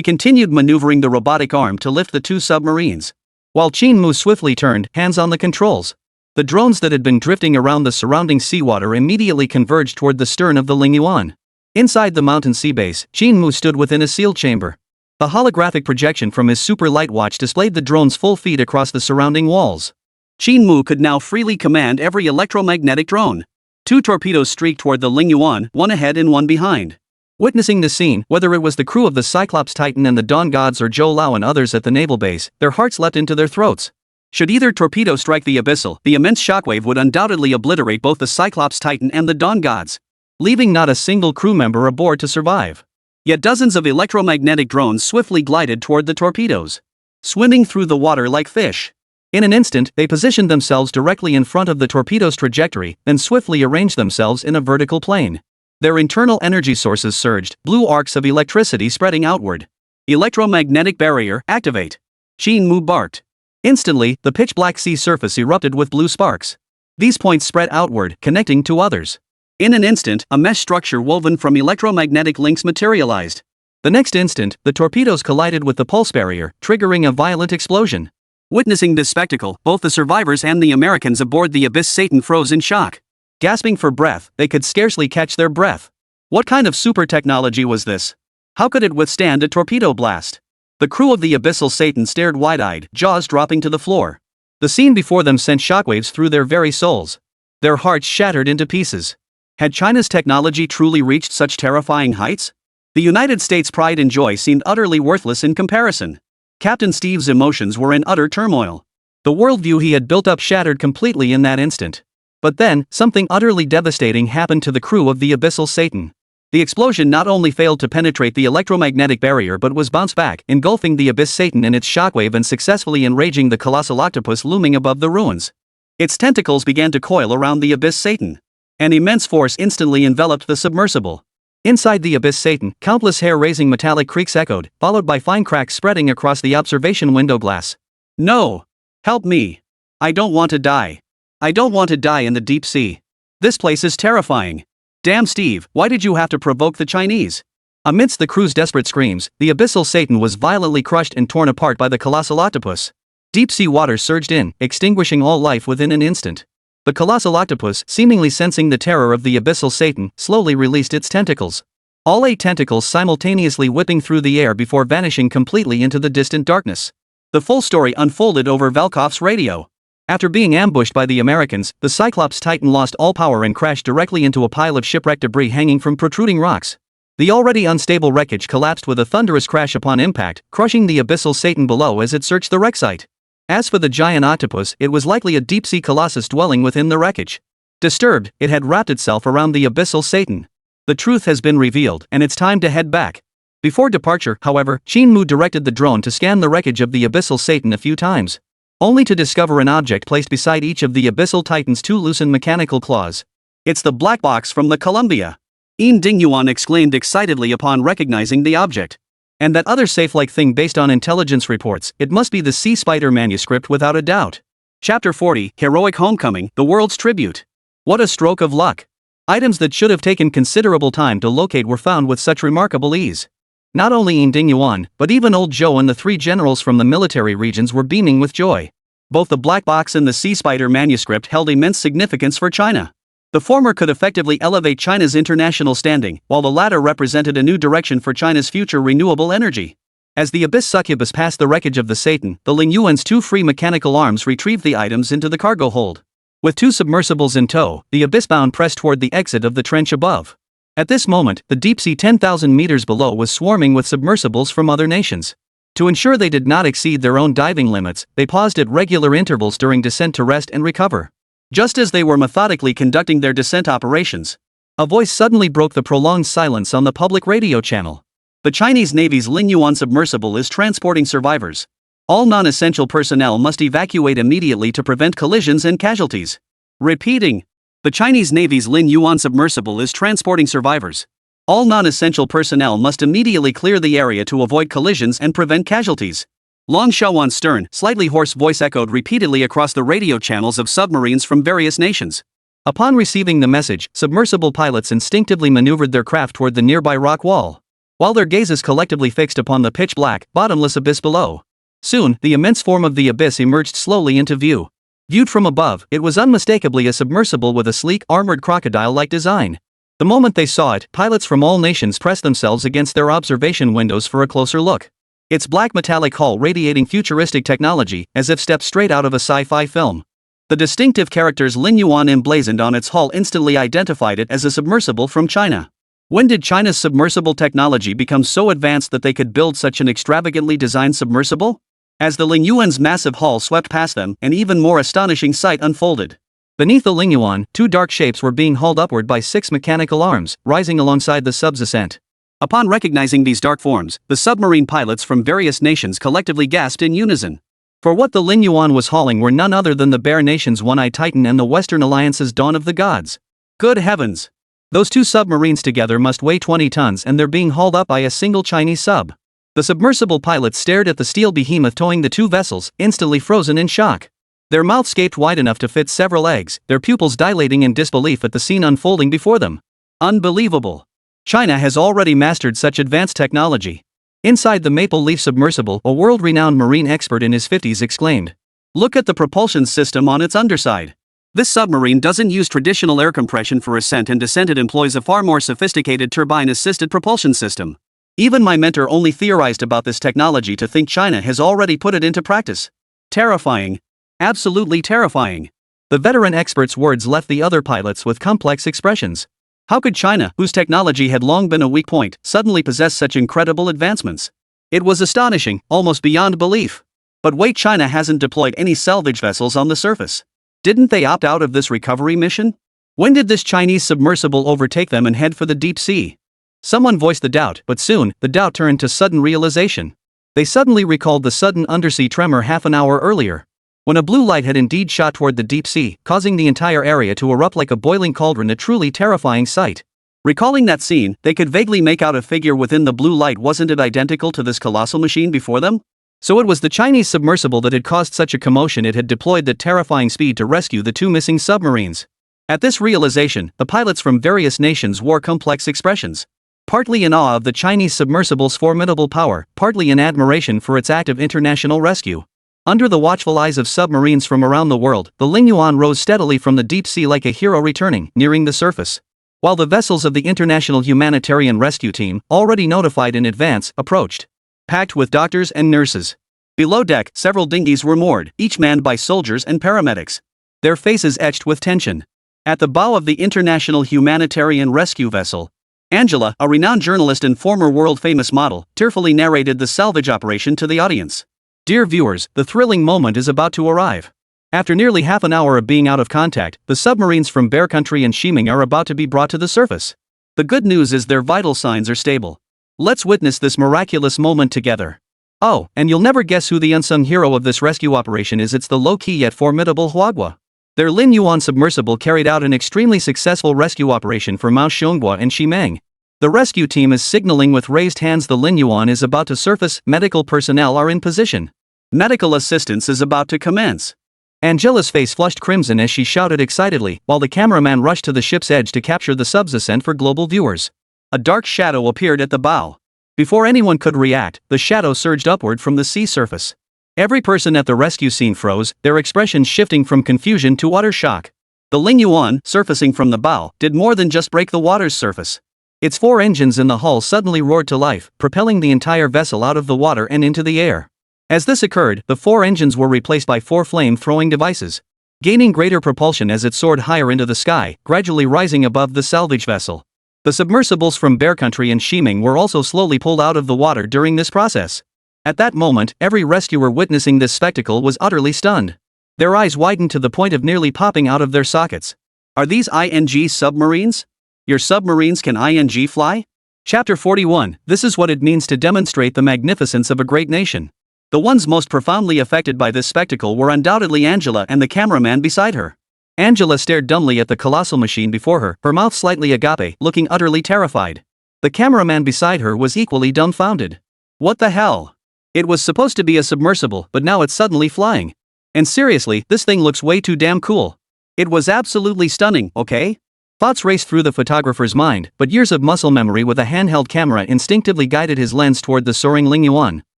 continued maneuvering the robotic arm to lift the two submarines, while Qin Mu swiftly turned, hands on the controls. The drones that had been drifting around the surrounding seawater immediately converged toward the stern of the Lingyuan. Inside the mountain sea base, Qin Mu stood within a sealed chamber. The holographic projection from his super light watch displayed the drone's full feed across the surrounding walls. Qin Mu could now freely command every electromagnetic drone. Two torpedoes streaked toward the Lingyuan, one ahead and one behind. Witnessing the scene, whether it was the crew of the Cyclops Titan and the Dawn Gods or Zhou Lao and others at the naval base, their hearts leapt into their throats. Should either torpedo strike the abyssal, the immense shockwave would undoubtedly obliterate both the Cyclops Titan and the Dawn Gods, leaving not a single crew member aboard to survive. Yet dozens of electromagnetic drones swiftly glided toward the torpedoes, swimming through the water like fish. In an instant, they positioned themselves directly in front of the torpedo's trajectory, then swiftly arranged themselves in a vertical plane. Their internal energy sources surged, blue arcs of electricity spreading outward. Electromagnetic barrier, activate. Qin Mu barked. Instantly, the pitch-black sea surface erupted with blue sparks. These points spread outward, connecting to others. In an instant, a mesh structure woven from electromagnetic links materialized. The next instant, the torpedoes collided with the pulse barrier, triggering a violent explosion. Witnessing this spectacle, both the survivors and the Americans aboard the Abyss Satan froze in shock. Gasping for breath, they could scarcely catch their breath. What kind of super technology was this? How could it withstand a torpedo blast? The crew of the Abyssal Satan stared wide-eyed, jaws dropping to the floor. The scene before them sent shockwaves through their very souls. Their hearts shattered into pieces. Had China's technology truly reached such terrifying heights? The United States' pride and joy seemed utterly worthless in comparison. Captain Steve's emotions were in utter turmoil. The worldview he had built up shattered completely in that instant. But then, something utterly devastating happened to the crew of the Abyssal Satan. The explosion not only failed to penetrate the electromagnetic barrier but was bounced back, engulfing the Abyss Satan in its shockwave and successfully enraging the colossal octopus looming above the ruins. Its tentacles began to coil around the Abyss Satan. An immense force instantly enveloped the submersible. Inside the Abyss Satan, countless hair-raising metallic creaks echoed, followed by fine cracks spreading across the observation window glass. No! Help me! I don't want to die. I don't want to die in the deep sea. This place is terrifying. Damn Steve, why did you have to provoke the Chinese? Amidst the crew's desperate screams, the Abyssal Satan was violently crushed and torn apart by the colossal octopus. Deep-sea water surged in, extinguishing all life within an instant. The colossal octopus, seemingly sensing the terror of the Abyssal Satan, slowly released its tentacles. All 8 tentacles simultaneously whipping through the air before vanishing completely into the distant darkness. The full story unfolded over Volkov's radio. After being ambushed by the Americans, the Cyclops Titan lost all power and crashed directly into a pile of shipwreck debris hanging from protruding rocks. The already unstable wreckage collapsed with a thunderous crash upon impact, crushing the Abyssal Satan below as it searched the wreck site. As for the giant octopus, it was likely a deep-sea colossus dwelling within the wreckage. Disturbed, it had wrapped itself around the Abyssal Satan. The truth has been revealed, and it's time to head back. Before departure, however, Qin Mu directed the drone to scan the wreckage of the Abyssal Satan a few times, only to discover an object placed beside each of the Abyssal Titan's 2 loosened mechanical claws. It's the black box from the Columbia! Yin Dingyuan exclaimed excitedly upon recognizing the object. And that other safe-like thing based on intelligence reports, it must be the Sea Spider manuscript without a doubt. Chapter 40, Heroic Homecoming, The World's Tribute. What a stroke of luck. Items that should have taken considerable time to locate were found with such remarkable ease. Not only Yin Dingyuan, but even old Zhou and the 3 generals from the military regions were beaming with joy. Both the black box and the Sea Spider manuscript held immense significance for China. The former could effectively elevate China's international standing, while the latter represented a new direction for China's future renewable energy. As the Abyss Succubus passed the wreckage of the Satan, the Lingyuan's 2 free mechanical arms retrieved the items into the cargo hold. With 2 submersibles in tow, the Abyss-bound pressed toward the exit of the trench above. At this moment, the deep sea 10,000 meters below was swarming with submersibles from other nations. To ensure they did not exceed their own diving limits, they paused at regular intervals during descent to rest and recover. Just as they were methodically conducting their descent operations, a voice suddenly broke the prolonged silence on the public radio channel. The Chinese Navy's Lingyuan submersible is transporting survivors. All non-essential personnel must evacuate immediately to prevent collisions and casualties. Repeating. The Chinese Navy's Lingyuan submersible is transporting survivors. All non-essential personnel must immediately clear the area to avoid collisions and prevent casualties. Long Xiaowan's stern, slightly hoarse voice echoed repeatedly across the radio channels of submarines from various nations. Upon receiving the message, submersible pilots instinctively maneuvered their craft toward the nearby rock wall, while their gazes collectively fixed upon the pitch-black, bottomless abyss below. Soon, the immense form of the abyss emerged slowly into view. Viewed from above, it was unmistakably a submersible with a sleek, armored crocodile-like design. The moment they saw it, pilots from all nations pressed themselves against their observation windows for a closer look. Its black metallic hull radiating futuristic technology, as if stepped straight out of a sci-fi film. The distinctive characters Lin Yuan emblazoned on its hull instantly identified it as a submersible from China. When did China's submersible technology become so advanced that they could build such an extravagantly designed submersible? As the Lin Yuan's massive hull swept past them, an even more astonishing sight unfolded. Beneath the Lin Yuan, two dark shapes were being hauled upward by 6 mechanical arms, rising alongside the sub's ascent. Upon recognizing these dark forms, the submarine pilots from various nations collectively gasped in unison. For what the Lin Yuan was hauling were none other than the Bear Nation's One-Eye Titan and the Western Alliance's Dawn of the Gods. Good heavens! Those two submarines together must weigh 20 tons and they're being hauled up by a single Chinese sub. The submersible pilots stared at the steel behemoth towing the two vessels, instantly frozen in shock. Their mouths gaped wide enough to fit several eggs, their pupils dilating in disbelief at the scene unfolding before them. Unbelievable! China has already mastered such advanced technology. Inside the Maple Leaf submersible, a world-renowned marine expert in his 50s exclaimed, "Look at the propulsion system on its underside. This submarine doesn't use traditional air compression for ascent and descent, it employs a far more sophisticated turbine-assisted propulsion system. Even my mentor only theorized about this technology to think China has already put it into practice. Terrifying. Absolutely terrifying." The veteran expert's words left the other pilots with complex expressions. How could China, whose technology had long been a weak point, suddenly possess such incredible advancements? It was astonishing, almost beyond belief. But wait, China hasn't deployed any salvage vessels on the surface. Didn't they opt out of this recovery mission? When did this Chinese submersible overtake them and head for the deep sea? Someone voiced the doubt, but soon, the doubt turned to sudden realization. They suddenly recalled the sudden undersea tremor half an hour earlier, when a blue light had indeed shot toward the deep sea, causing the entire area to erupt like a boiling cauldron, a truly terrifying sight. Recalling that scene, they could vaguely make out a figure within the blue light. Wasn't it identical to this colossal machine before them? So it was the Chinese submersible that had caused such a commotion. It had deployed at terrifying speed to rescue the two missing submarines. At this realization, the pilots from various nations wore complex expressions. Partly in awe of the Chinese submersible's formidable power, partly in admiration for its act of international rescue. Under the watchful eyes of submarines from around the world, the Lin Yuan rose steadily from the deep sea like a hero returning, nearing the surface. While the vessels of the International Humanitarian Rescue Team, already notified in advance, approached. Packed with doctors and nurses. Below deck, several dinghies were moored, each manned by soldiers and paramedics. Their faces etched with tension. At the bow of the International Humanitarian Rescue vessel, Angela, a renowned journalist and former world-famous model, tearfully narrated the salvage operation to the audience. Dear viewers, the thrilling moment is about to arrive. After nearly half an hour of being out of contact, the submarines from Bear Country and Ximing are about to be brought to the surface. The good news is their vital signs are stable. Let's witness this miraculous moment together. Oh, and you'll never guess who the unsung hero of this rescue operation is. It's the low-key yet formidable Huagua. Their Lin Yuan submersible carried out an extremely successful rescue operation for Mao Xiongua and Ximeng. The rescue team is signaling with raised hands. The Lin Yuan is about to surface, medical personnel are in position. Medical assistance is about to commence. Angela's face flushed crimson as she shouted excitedly, while the cameraman rushed to the ship's edge to capture the sub's ascent for global viewers. A dark shadow appeared at the bow. Before anyone could react, the shadow surged upward from the sea surface. Every person at the rescue scene froze, their expressions shifting from confusion to utter shock. The Lin Yuan, surfacing from the bow, did more than just break the water's surface. Its 4 engines in the hull suddenly roared to life, propelling the entire vessel out of the water and into the air. As this occurred, the 4 engines were replaced by 4 flame-throwing devices, gaining greater propulsion as it soared higher into the sky, gradually rising above the salvage vessel. The submersibles from Bear Country and Ximing were also slowly pulled out of the water during this process. At that moment, every rescuer witnessing this spectacle was utterly stunned. Their eyes widened to the point of nearly popping out of their sockets. Are these ING submarines? Your submarines can ING fly? Chapter 41. This is what it means to demonstrate the magnificence of a great nation. The ones most profoundly affected by this spectacle were undoubtedly Angela and the cameraman beside her. Angela stared dumbly at the colossal machine before her mouth slightly agape, looking utterly terrified. The cameraman beside her was equally dumbfounded. What the hell? It was supposed to be a submersible, but now it's suddenly flying. And seriously, this thing looks way too damn cool. It was absolutely stunning, okay? Thoughts raced through the photographer's mind, but years of muscle memory with a handheld camera instinctively guided his lens toward the soaring Lingyuan.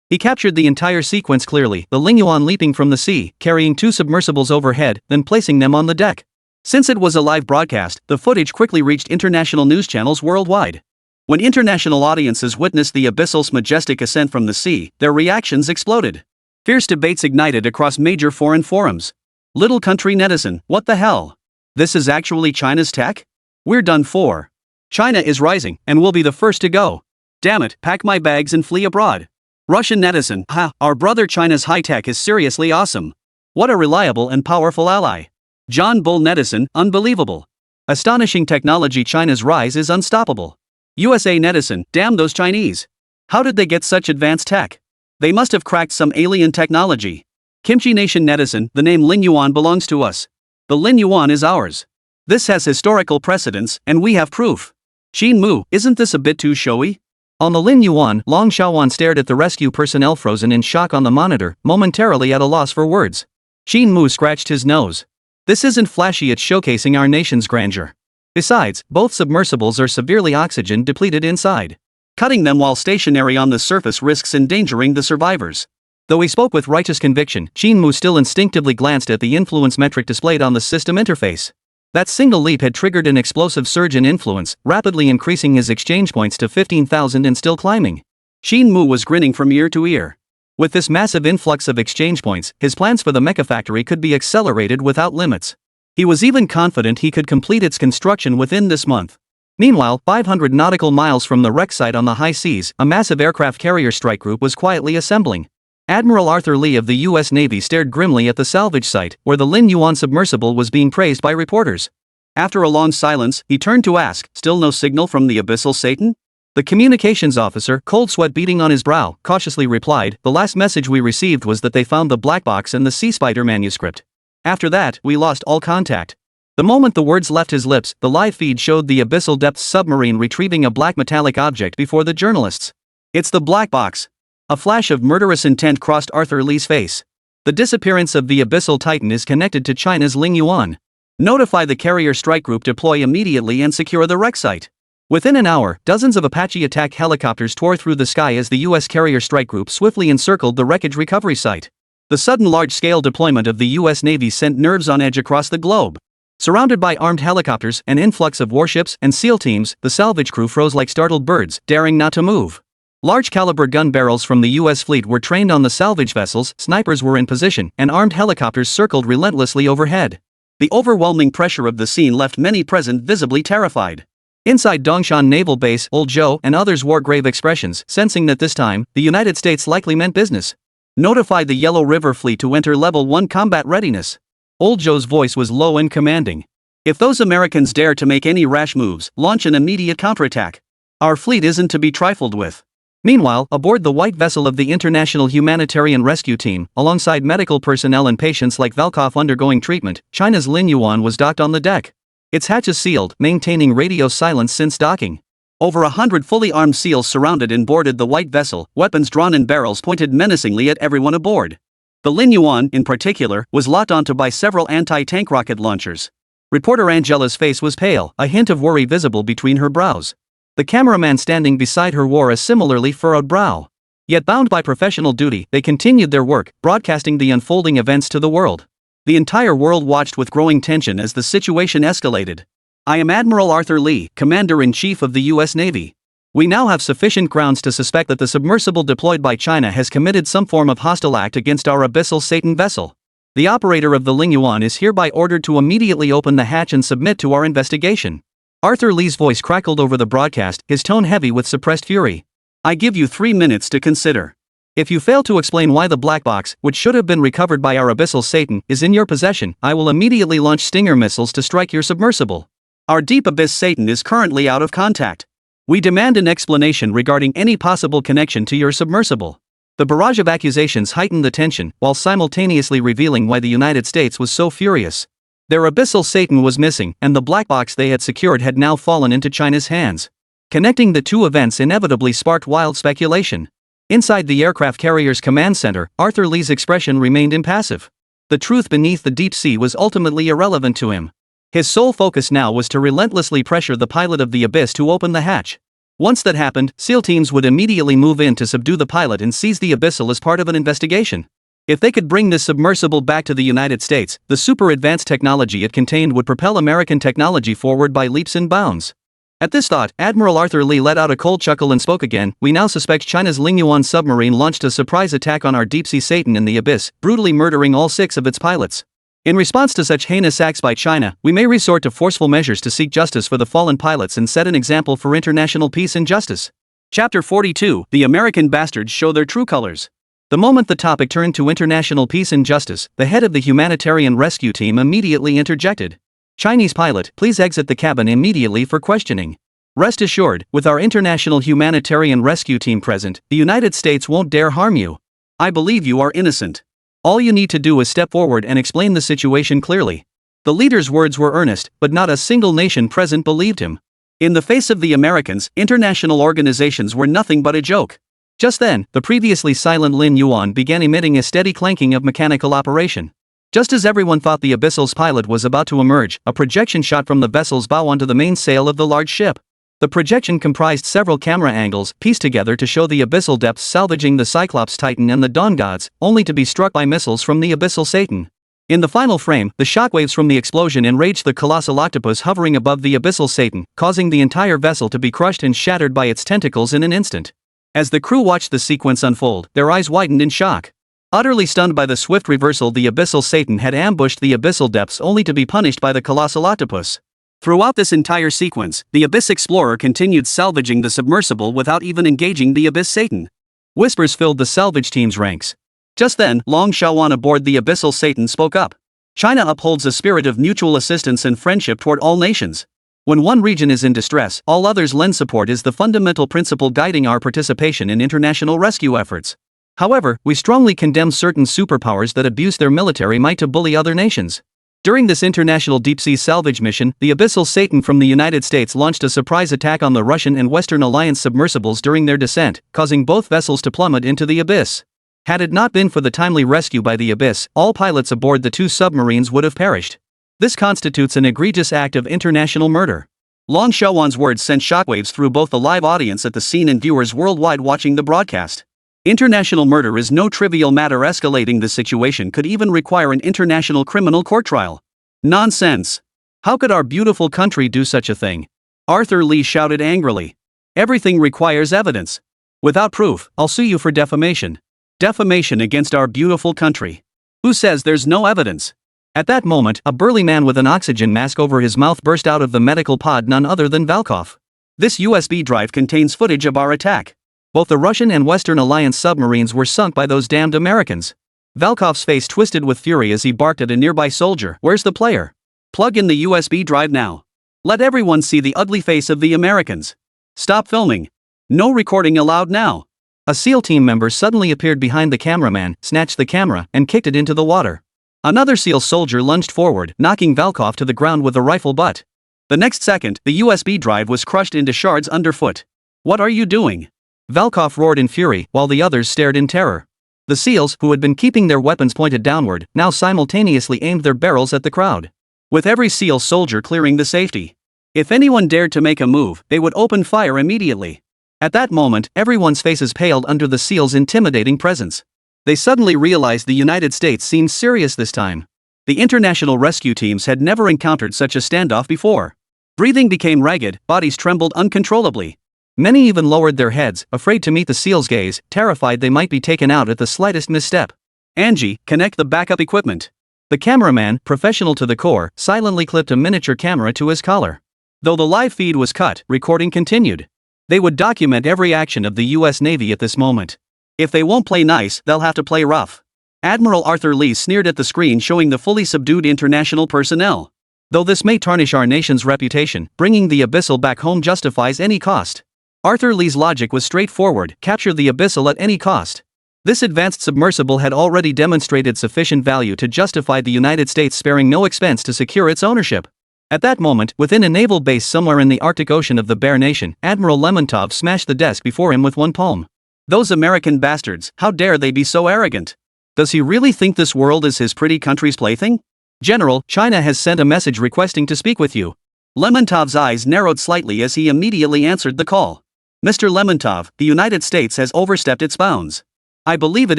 He captured the entire sequence clearly, the Lingyuan leaping from the sea, carrying 2 submersibles overhead, then placing them on the deck. Since it was a live broadcast, the footage quickly reached international news channels worldwide. When international audiences witnessed the abyssal's majestic ascent from the sea, their reactions exploded. Fierce debates ignited across major foreign forums. Little country netizen, what the hell? This is actually China's tech? We're done for. China is rising, and we'll be the first to go. Damn it, pack my bags and flee abroad. Russian netizen, ha, our brother China's high-tech is seriously awesome. What a reliable and powerful ally. John Bull netizen, unbelievable. Astonishing technology, China's rise is unstoppable. USA netizen, damn those Chinese. How did they get such advanced tech? They must have cracked some alien technology. Kimchi Nation netizen, the name Lingyuan belongs to us. The Lingyuan is ours. This has historical precedence, and we have proof. Qin Mu, isn't this a bit too showy? On the Lingyuan, Long Xiaowan stared at the rescue personnel frozen in shock on the monitor, momentarily at a loss for words. Qin Mu scratched his nose. This isn't flashy, it's showcasing our nation's grandeur. Besides, both submersibles are severely oxygen depleted inside. Cutting them while stationary on the surface risks endangering the survivors. Though he spoke with righteous conviction, Qin Mu still instinctively glanced at the influence metric displayed on the system interface. That single leap had triggered an explosive surge in influence, rapidly increasing his exchange points to 15,000 and still climbing. Qin Mu was grinning from ear to ear. With this massive influx of exchange points, his plans for the mecha factory could be accelerated without limits. He was even confident he could complete its construction within this month. Meanwhile, 500 nautical miles from the wreck site on the high seas, a massive aircraft carrier strike group was quietly assembling. Admiral Arthur Lee of the U.S. Navy stared grimly at the salvage site, where the Lingyuan submersible was being praised by reporters. After a long silence, he turned to ask, still no signal from the abyssal Satan? The communications officer, cold sweat beading on his brow, cautiously replied, the last message we received was that they found the black box and the Sea Spider manuscript. After that, we lost all contact. The moment the words left his lips, the live feed showed the abyssal depths submarine retrieving a black metallic object before the journalists. It's the black box. A flash of murderous intent crossed Arthur Lee's face. The disappearance of the abyssal titan is connected to China's Lingyuan. Notify the carrier strike group, deploy immediately and secure the wreck site. Within an hour, dozens of Apache attack helicopters tore through the sky as the U.S. carrier strike group swiftly encircled the wreckage recovery site. The sudden large-scale deployment of the U.S. Navy sent nerves on edge across the globe. Surrounded by armed helicopters, an influx of warships, and SEAL teams, the salvage crew froze like startled birds, daring not to move. Large-caliber gun barrels from the U.S. fleet were trained on the salvage vessels, snipers were in position, and armed helicopters circled relentlessly overhead. The overwhelming pressure of the scene left many present visibly terrified. Inside Dongshan Naval Base, Old Zhou and others wore grave expressions, sensing that this time, the United States likely meant business. Notify the Yellow River Fleet to enter Level 1 combat readiness. Old Zhou's voice was low and commanding. If those Americans dare to make any rash moves, launch an immediate counterattack. Our fleet isn't to be trifled with. Meanwhile, aboard the white vessel of the International Humanitarian Rescue Team, alongside medical personnel and patients like Valkov undergoing treatment, China's Lingyuan was docked on the deck. Its hatches sealed, maintaining radio silence since docking. Over 100 fully armed SEALs surrounded and boarded the white vessel, weapons drawn and barrels pointed menacingly at everyone aboard. The Lingyuan, in particular, was locked onto by several anti-tank rocket launchers. Reporter Angela's face was pale, a hint of worry visible between her brows. The cameraman standing beside her wore a similarly furrowed brow. Yet bound by professional duty, they continued their work, broadcasting the unfolding events to the world. The entire world watched with growing tension as the situation escalated. I am Admiral Arthur Lee, Commander-in-Chief of the U.S. Navy. We now have sufficient grounds to suspect that the submersible deployed by China has committed some form of hostile act against our abyssal Satan vessel. The operator of the Lingyuan is hereby ordered to immediately open the hatch and submit to our investigation. Arthur Lee's voice crackled over the broadcast, his tone heavy with suppressed fury. I give you 3 minutes to consider. If you fail to explain why the black box, which should have been recovered by our abyssal Satan, is in your possession, I will immediately launch Stinger missiles to strike your submersible. Our deep abyss Satan is currently out of contact. We demand an explanation regarding any possible connection to your submersible. The barrage of accusations heightened the tension, while simultaneously revealing why the United States was so furious. Their abyssal Satan was missing, and the black box they had secured had now fallen into China's hands. Connecting the two events inevitably sparked wild speculation. Inside the aircraft carrier's command center, Arthur Lee's expression remained impassive. The truth beneath the deep sea was ultimately irrelevant to him. His sole focus now was to relentlessly pressure the pilot of the abyss to open the hatch. Once that happened, SEAL teams would immediately move in to subdue the pilot and seize the abyssal as part of an investigation. If they could bring this submersible back to the United States, the super advanced technology it contained would propel American technology forward by leaps and bounds. At this thought, Admiral Arthur Lee let out a cold chuckle and spoke again. We now suspect China's Lingyuan submarine launched a surprise attack on our deep-sea Satan in the abyss, brutally murdering all 6 of its pilots. In response to such heinous acts by China, we may resort to forceful measures to seek justice for the fallen pilots and set an example for international peace and justice. Chapter 42, The American Bastards Show Their True Colors. The moment the topic turned to international peace and justice, the head of the humanitarian rescue team immediately interjected. Chinese pilot, please exit the cabin immediately for questioning. Rest assured, with our international humanitarian rescue team present, the United States won't dare harm you. I believe you are innocent. All you need to do is step forward and explain the situation clearly. The leader's words were earnest, but not a single nation present believed him. In the face of the Americans, international organizations were nothing but a joke. Just then, the previously silent Lin Yuan began emitting a steady clanking of mechanical operation. Just as everyone thought the abyssal's pilot was about to emerge, a projection shot from the vessel's bow onto the mainsail of the large ship. The projection comprised several camera angles, pieced together to show the abyssal depths salvaging the Cyclops Titan and the Dawn Gods, only to be struck by missiles from the abyssal Satan. In the final frame, the shockwaves from the explosion enraged the colossal octopus hovering above the abyssal Satan, causing the entire vessel to be crushed and shattered by its tentacles in an instant. As the crew watched the sequence unfold, their eyes widened in shock. Utterly stunned by the swift reversal, the abyssal Satan had ambushed the abyssal depths only to be punished by the colossal octopus. Throughout this entire sequence, the Abyss Explorer continued salvaging the submersible without even engaging the Abyss Satan. Whispers filled the salvage team's ranks. Just then, Long Shaowan aboard the Abyssal Satan spoke up. China upholds a spirit of mutual assistance and friendship toward all nations. When one region is in distress, all others lend support is the fundamental principle guiding our participation in international rescue efforts. However, we strongly condemn certain superpowers that abuse their military might to bully other nations. During this international deep-sea salvage mission, the Abyssal Satan from the United States launched a surprise attack on the Russian and Western Alliance submersibles during their descent, causing both vessels to plummet into the abyss. Had it not been for the timely rescue by the abyss, all pilots aboard the 2 submarines would have perished. This constitutes an egregious act of international murder. Long Shaowan's words sent shockwaves through both the live audience at the scene and viewers worldwide watching the broadcast. International murder is no trivial matter. Escalating the situation could even require an international criminal court trial. Nonsense! How could our beautiful country do such a thing? Arthur Lee shouted angrily. Everything requires evidence. Without proof, I'll sue you for defamation. Defamation against our beautiful country. Who says there's no evidence? At that moment, a burly man with an oxygen mask over his mouth burst out of the medical pod, none other than Volkov. This USB drive contains footage of our attack. Both the Russian and Western Alliance submarines were sunk by those damned Americans. Volkov's face twisted with fury as he barked at a nearby soldier. Where's the player? Plug in the USB drive now. Let everyone see the ugly face of the Americans. Stop filming. No recording allowed now. A SEAL team member suddenly appeared behind the cameraman, snatched the camera, and kicked it into the water. Another SEAL soldier lunged forward, knocking Volkov to the ground with a rifle butt. The next second, the USB drive was crushed into shards underfoot. What are you doing? Volkov roared in fury, while the others stared in terror. The SEALs, who had been keeping their weapons pointed downward, now simultaneously aimed their barrels at the crowd. With every SEAL soldier clearing the safety. If anyone dared to make a move, they would open fire immediately. At that moment, everyone's faces paled under the SEALs' intimidating presence. They suddenly realized the United States seemed serious this time. The international rescue teams had never encountered such a standoff before. Breathing became ragged, bodies trembled uncontrollably. Many even lowered their heads, afraid to meet the SEALs' gaze, terrified they might be taken out at the slightest misstep. Angie, connect the backup equipment. The cameraman, professional to the core, silently clipped a miniature camera to his collar. Though the live feed was cut, recording continued. They would document every action of the US Navy at this moment. If they won't play nice, they'll have to play rough. Admiral Arthur Lee sneered at the screen, showing the fully subdued international personnel. Though this may tarnish our nation's reputation, bringing the Abyssal back home justifies any cost. Arthur Lee's logic was straightforward: capture the Abyssal at any cost. This advanced submersible had already demonstrated sufficient value to justify the United States sparing no expense to secure its ownership. At that moment, within a naval base somewhere in the Arctic Ocean of the Bear Nation, Admiral Lemontov smashed the desk before him with one palm. Those American bastards, how dare they be so arrogant? Does he really think this world is his pretty country's plaything? General, China has sent a message requesting to speak with you. Lemontov's eyes narrowed slightly as he immediately answered the call. Mr. Lemontov, the United States has overstepped its bounds. I believe it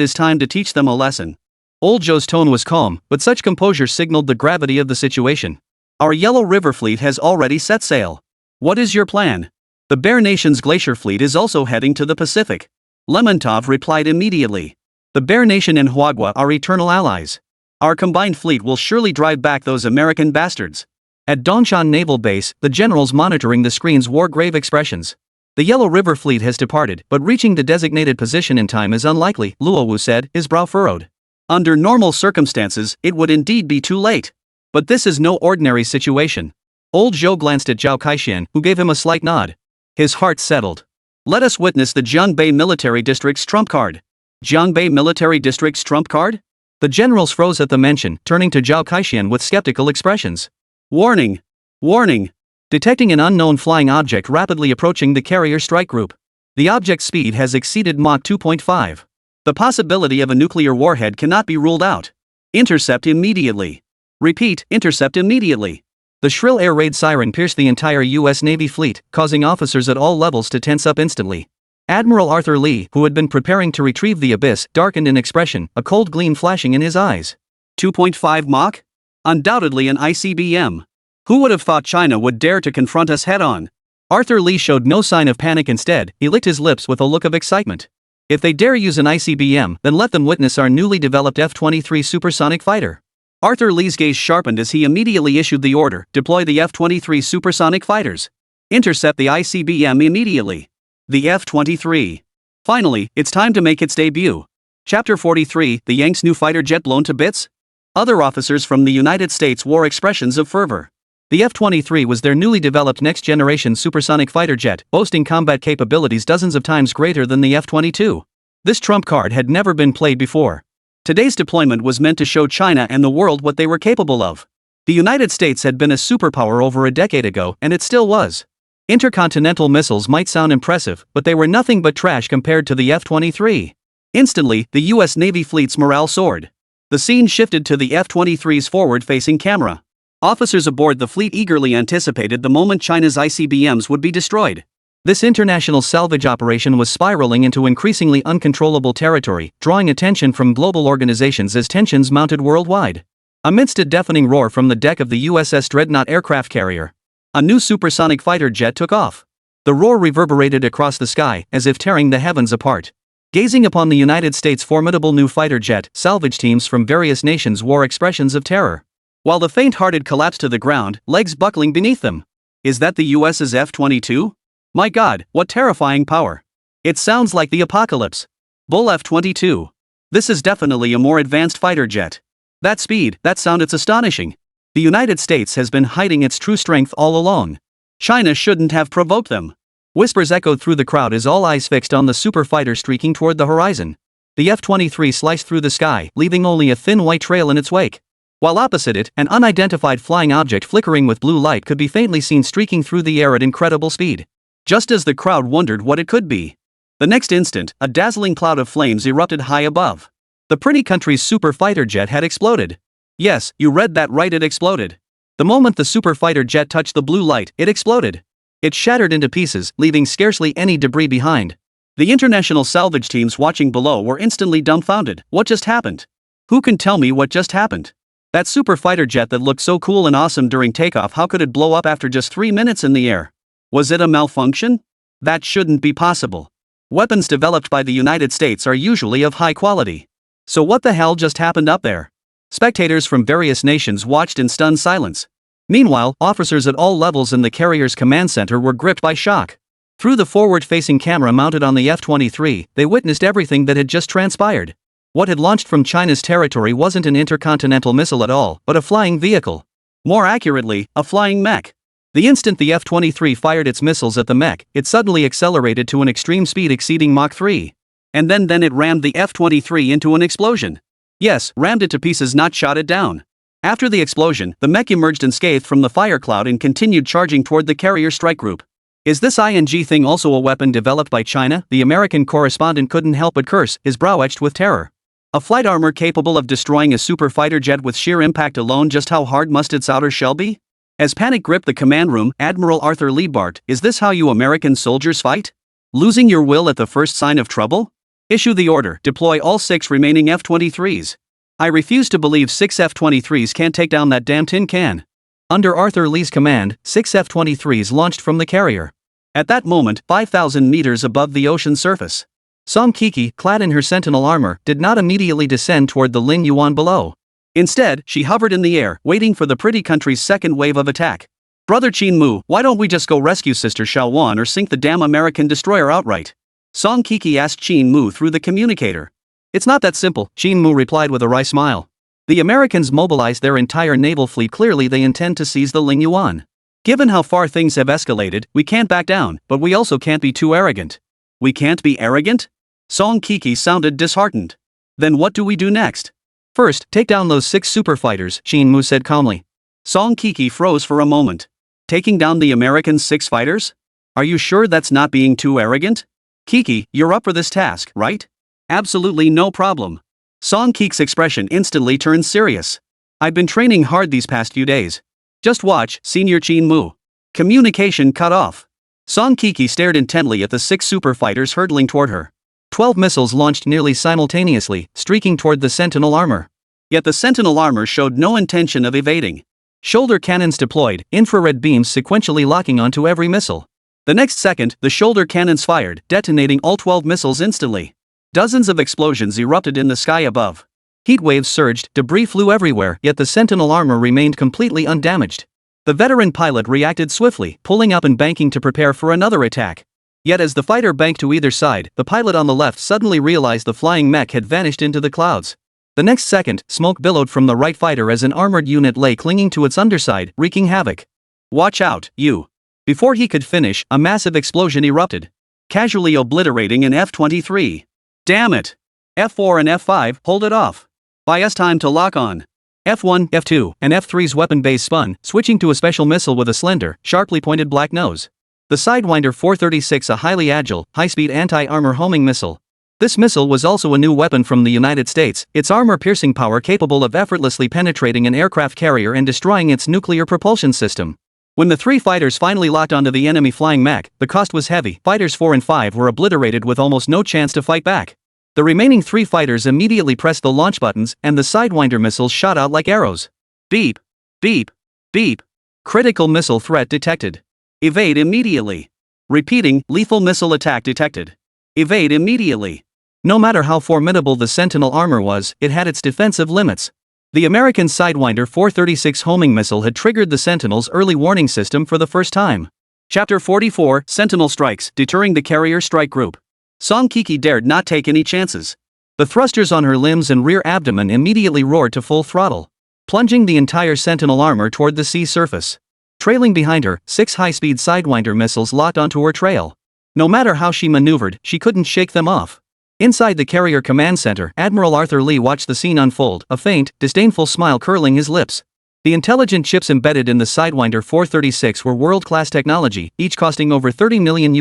is time to teach them a lesson. Old Joe's tone was calm, but such composure signaled the gravity of the situation. Our Yellow River fleet has already set sail. What is your plan? The Bear Nation's glacier fleet is also heading to the Pacific. Lemontov replied immediately. The Bear Nation and Huagua are eternal allies. Our combined fleet will surely drive back those American bastards. At Dongshan Naval Base, the generals monitoring the screens wore grave expressions. The Yellow River fleet has departed, but reaching the designated position in time is unlikely, Luowu said, his brow furrowed. Under normal circumstances, it would indeed be too late. But this is no ordinary situation. Old Zhou glanced at Zhao Caishan, who gave him a slight nod. His heart settled. Let us witness the Jiangbei Military District's trump card. Jiangbei Military District's trump card? The generals froze at the mention, turning to Zhao Caishan with skeptical expressions. Warning! Warning! Detecting an unknown flying object rapidly approaching the carrier strike group. The object's speed has exceeded Mach 2.5. The possibility of a nuclear warhead cannot be ruled out. Intercept immediately. Repeat, intercept immediately. The shrill air raid siren pierced the entire U.S. Navy fleet, causing officers at all levels to tense up instantly. Admiral Arthur Lee, who had been preparing to retrieve the abyss, darkened in expression, a cold gleam flashing in his eyes. 2.5 Mach? Undoubtedly an ICBM. Who would have thought China would dare to confront us head-on? Arthur Lee showed no sign of panic. Instead, he licked his lips with a look of excitement. If they dare use an ICBM, then let them witness our newly developed F-23 supersonic fighter. Arthur Lee's gaze sharpened as he immediately issued the order, deploy the F-23 supersonic fighters. Intercept the ICBM immediately. The F-23. Finally, it's time to make its debut. Chapter 43, the Yanks' new fighter jet blown to bits? Other officers from the United States wore expressions of fervor. The F-23 was their newly developed next-generation supersonic fighter jet, boasting combat capabilities dozens of times greater than the F-22. This trump card had never been played before. Today's deployment was meant to show China and the world what they were capable of. The United States had been a superpower over a decade ago, and it still was. Intercontinental missiles might sound impressive, but they were nothing but trash compared to the F-23. Instantly, the U.S. Navy fleet's morale soared. The scene shifted to the F-23's forward-facing camera. Officers aboard the fleet eagerly anticipated the moment China's ICBMs would be destroyed. This international salvage operation was spiraling into increasingly uncontrollable territory, drawing attention from global organizations as tensions mounted worldwide. Amidst a deafening roar from the deck of the USS Dreadnought aircraft carrier, a new supersonic fighter jet took off. The roar reverberated across the sky, as if tearing the heavens apart. Gazing upon the United States' formidable new fighter jet, salvage teams from various nations wore expressions of terror. While the faint-hearted collapsed to the ground, legs buckling beneath them. Is that the US's F-22? My God, what terrifying power. It sounds like the apocalypse. Bull F-22. This is definitely a more advanced fighter jet. That speed, that sound, it's astonishing. The United States has been hiding its true strength all along. China shouldn't have provoked them. Whispers echoed through the crowd as all eyes fixed on the super fighter streaking toward the horizon. The F-23 sliced through the sky, leaving only a thin white trail in its wake. While opposite it, an unidentified flying object flickering with blue light could be faintly seen streaking through the air at incredible speed. Just as the crowd wondered what it could be. The next instant, a dazzling cloud of flames erupted high above. The pretty country's super fighter jet had exploded. Yes, you read that right, it exploded. The moment the super fighter jet touched the blue light, it exploded. It shattered into pieces, leaving scarcely any debris behind. The international salvage teams watching below were instantly dumbfounded. What just happened? Who can tell me what just happened? That super fighter jet that looked so cool and awesome during takeoff, how could it blow up after just 3 minutes in the air? Was it a malfunction? That shouldn't be possible. Weapons developed by the United States are usually of high quality. So what the hell just happened up there? Spectators from various nations watched in stunned silence. Meanwhile, officers at all levels in the carrier's command center were gripped by shock. Through the forward-facing camera mounted on the F-23, they witnessed everything that had just transpired. What had launched from China's territory wasn't an intercontinental missile at all, but a flying vehicle. More accurately, a flying mech. The instant the F-23 fired its missiles at the mech, it suddenly accelerated to an extreme speed exceeding Mach 3. And then it rammed the F-23 into an explosion. Yes, rammed it to pieces, not shot it down. After the explosion, the mech emerged unscathed from the fire cloud and continued charging toward the carrier strike group. Is this ING thing also a weapon developed by China? The American correspondent couldn't help but curse, his brow etched with terror. A flight armor capable of destroying a super fighter jet with sheer impact alone. Just how hard must its outer shell be? As panic gripped the command room, Admiral Arthur Lee barked, "Is this how you American soldiers fight? Losing your will at the first sign of trouble? Issue the order, deploy all 6 remaining F-23s. I refuse to believe 6 F-23s can't take down that damn tin can." Under Arthur Lee's command, 6 F-23s launched from the carrier. At that moment, 5,000 meters above the ocean surface, Song Keke, clad in her Sentinel armor, did not immediately descend toward the Ling Yuan below. Instead, she hovered in the air, waiting for the pretty country's second wave of attack. "Brother Qin Mu, why don't we just go rescue Sister Xiaowan or sink the damn American destroyer outright?" Song Keke asked Qin Mu through the communicator. "It's not that simple," Qin Mu replied with a wry smile. "The Americans mobilized their entire naval fleet. Clearly they intend to seize the Ling Yuan. Given how far things have escalated, we can't back down, but we also can't be too arrogant." "We can't be arrogant?" Song Keke sounded disheartened. "Then what do we do next?" "First, take down those 6 super fighters," Qin Mu said calmly. Song Keke froze for a moment. "Taking down the American 6 fighters? Are you sure that's not being too arrogant?" "Keke, you're up for this task, right?" "Absolutely no problem." Song Keke's expression instantly turned serious. "I've been training hard these past few days. Just watch, Senior Qin Mu." Communication cut off. Song Keke stared intently at the 6 super fighters hurtling toward her. 12 missiles launched nearly simultaneously, streaking toward the Sentinel armor. Yet the Sentinel armor showed no intention of evading. Shoulder cannons deployed, infrared beams sequentially locking onto every missile. The next second, the shoulder cannons fired, detonating all 12 missiles instantly. Dozens of explosions erupted in the sky above. Heat waves surged, debris flew everywhere, yet the Sentinel armor remained completely undamaged. The veteran pilot reacted swiftly, pulling up and banking to prepare for another attack. Yet as the fighter banked to either side, the pilot on the left suddenly realized the flying mech had vanished into the clouds. The next second, smoke billowed from the right fighter as an armored unit lay clinging to its underside, wreaking havoc. "Watch out, you!" Before he could finish, a massive explosion erupted, casually obliterating an F-23. "Damn it! F-4 and F-5, hold it off. Buy us time to lock on." F-1, F-2, and F-3's weapon base spun, switching to a special missile with a slender, sharply pointed black nose. The Sidewinder 436, a highly agile, high-speed anti-armor homing missile. This missile was also a new weapon from the United States, its armor-piercing power capable of effortlessly penetrating an aircraft carrier and destroying its nuclear propulsion system. When the 3 fighters finally locked onto the enemy flying mech, the cost was heavy. Fighters 4 and 5 were obliterated with almost no chance to fight back. The remaining 3 fighters immediately pressed the launch buttons, and the Sidewinder missiles shot out like arrows. Beep. Beep. Beep. Critical missile threat detected. Evade immediately. Repeating, lethal missile attack detected. Evade immediately. No matter how formidable the Sentinel armor was, it had its defensive limits. The American Sidewinder 436 homing missile had triggered the Sentinel's early warning system for the first time. Chapter 44, Sentinel Strikes, Deterring the Carrier Strike Group. Song Keke dared not take any chances. The thrusters on her limbs and rear abdomen immediately roared to full throttle, plunging the entire Sentinel armor toward the sea surface. Trailing behind her, 6 high-speed Sidewinder missiles locked onto her trail. No matter how she maneuvered, she couldn't shake them off. Inside the carrier command center, Admiral Arthur Lee watched the scene unfold, a faint, disdainful smile curling his lips. The intelligent chips embedded in the Sidewinder 436 were world-class technology, each costing over $30 million.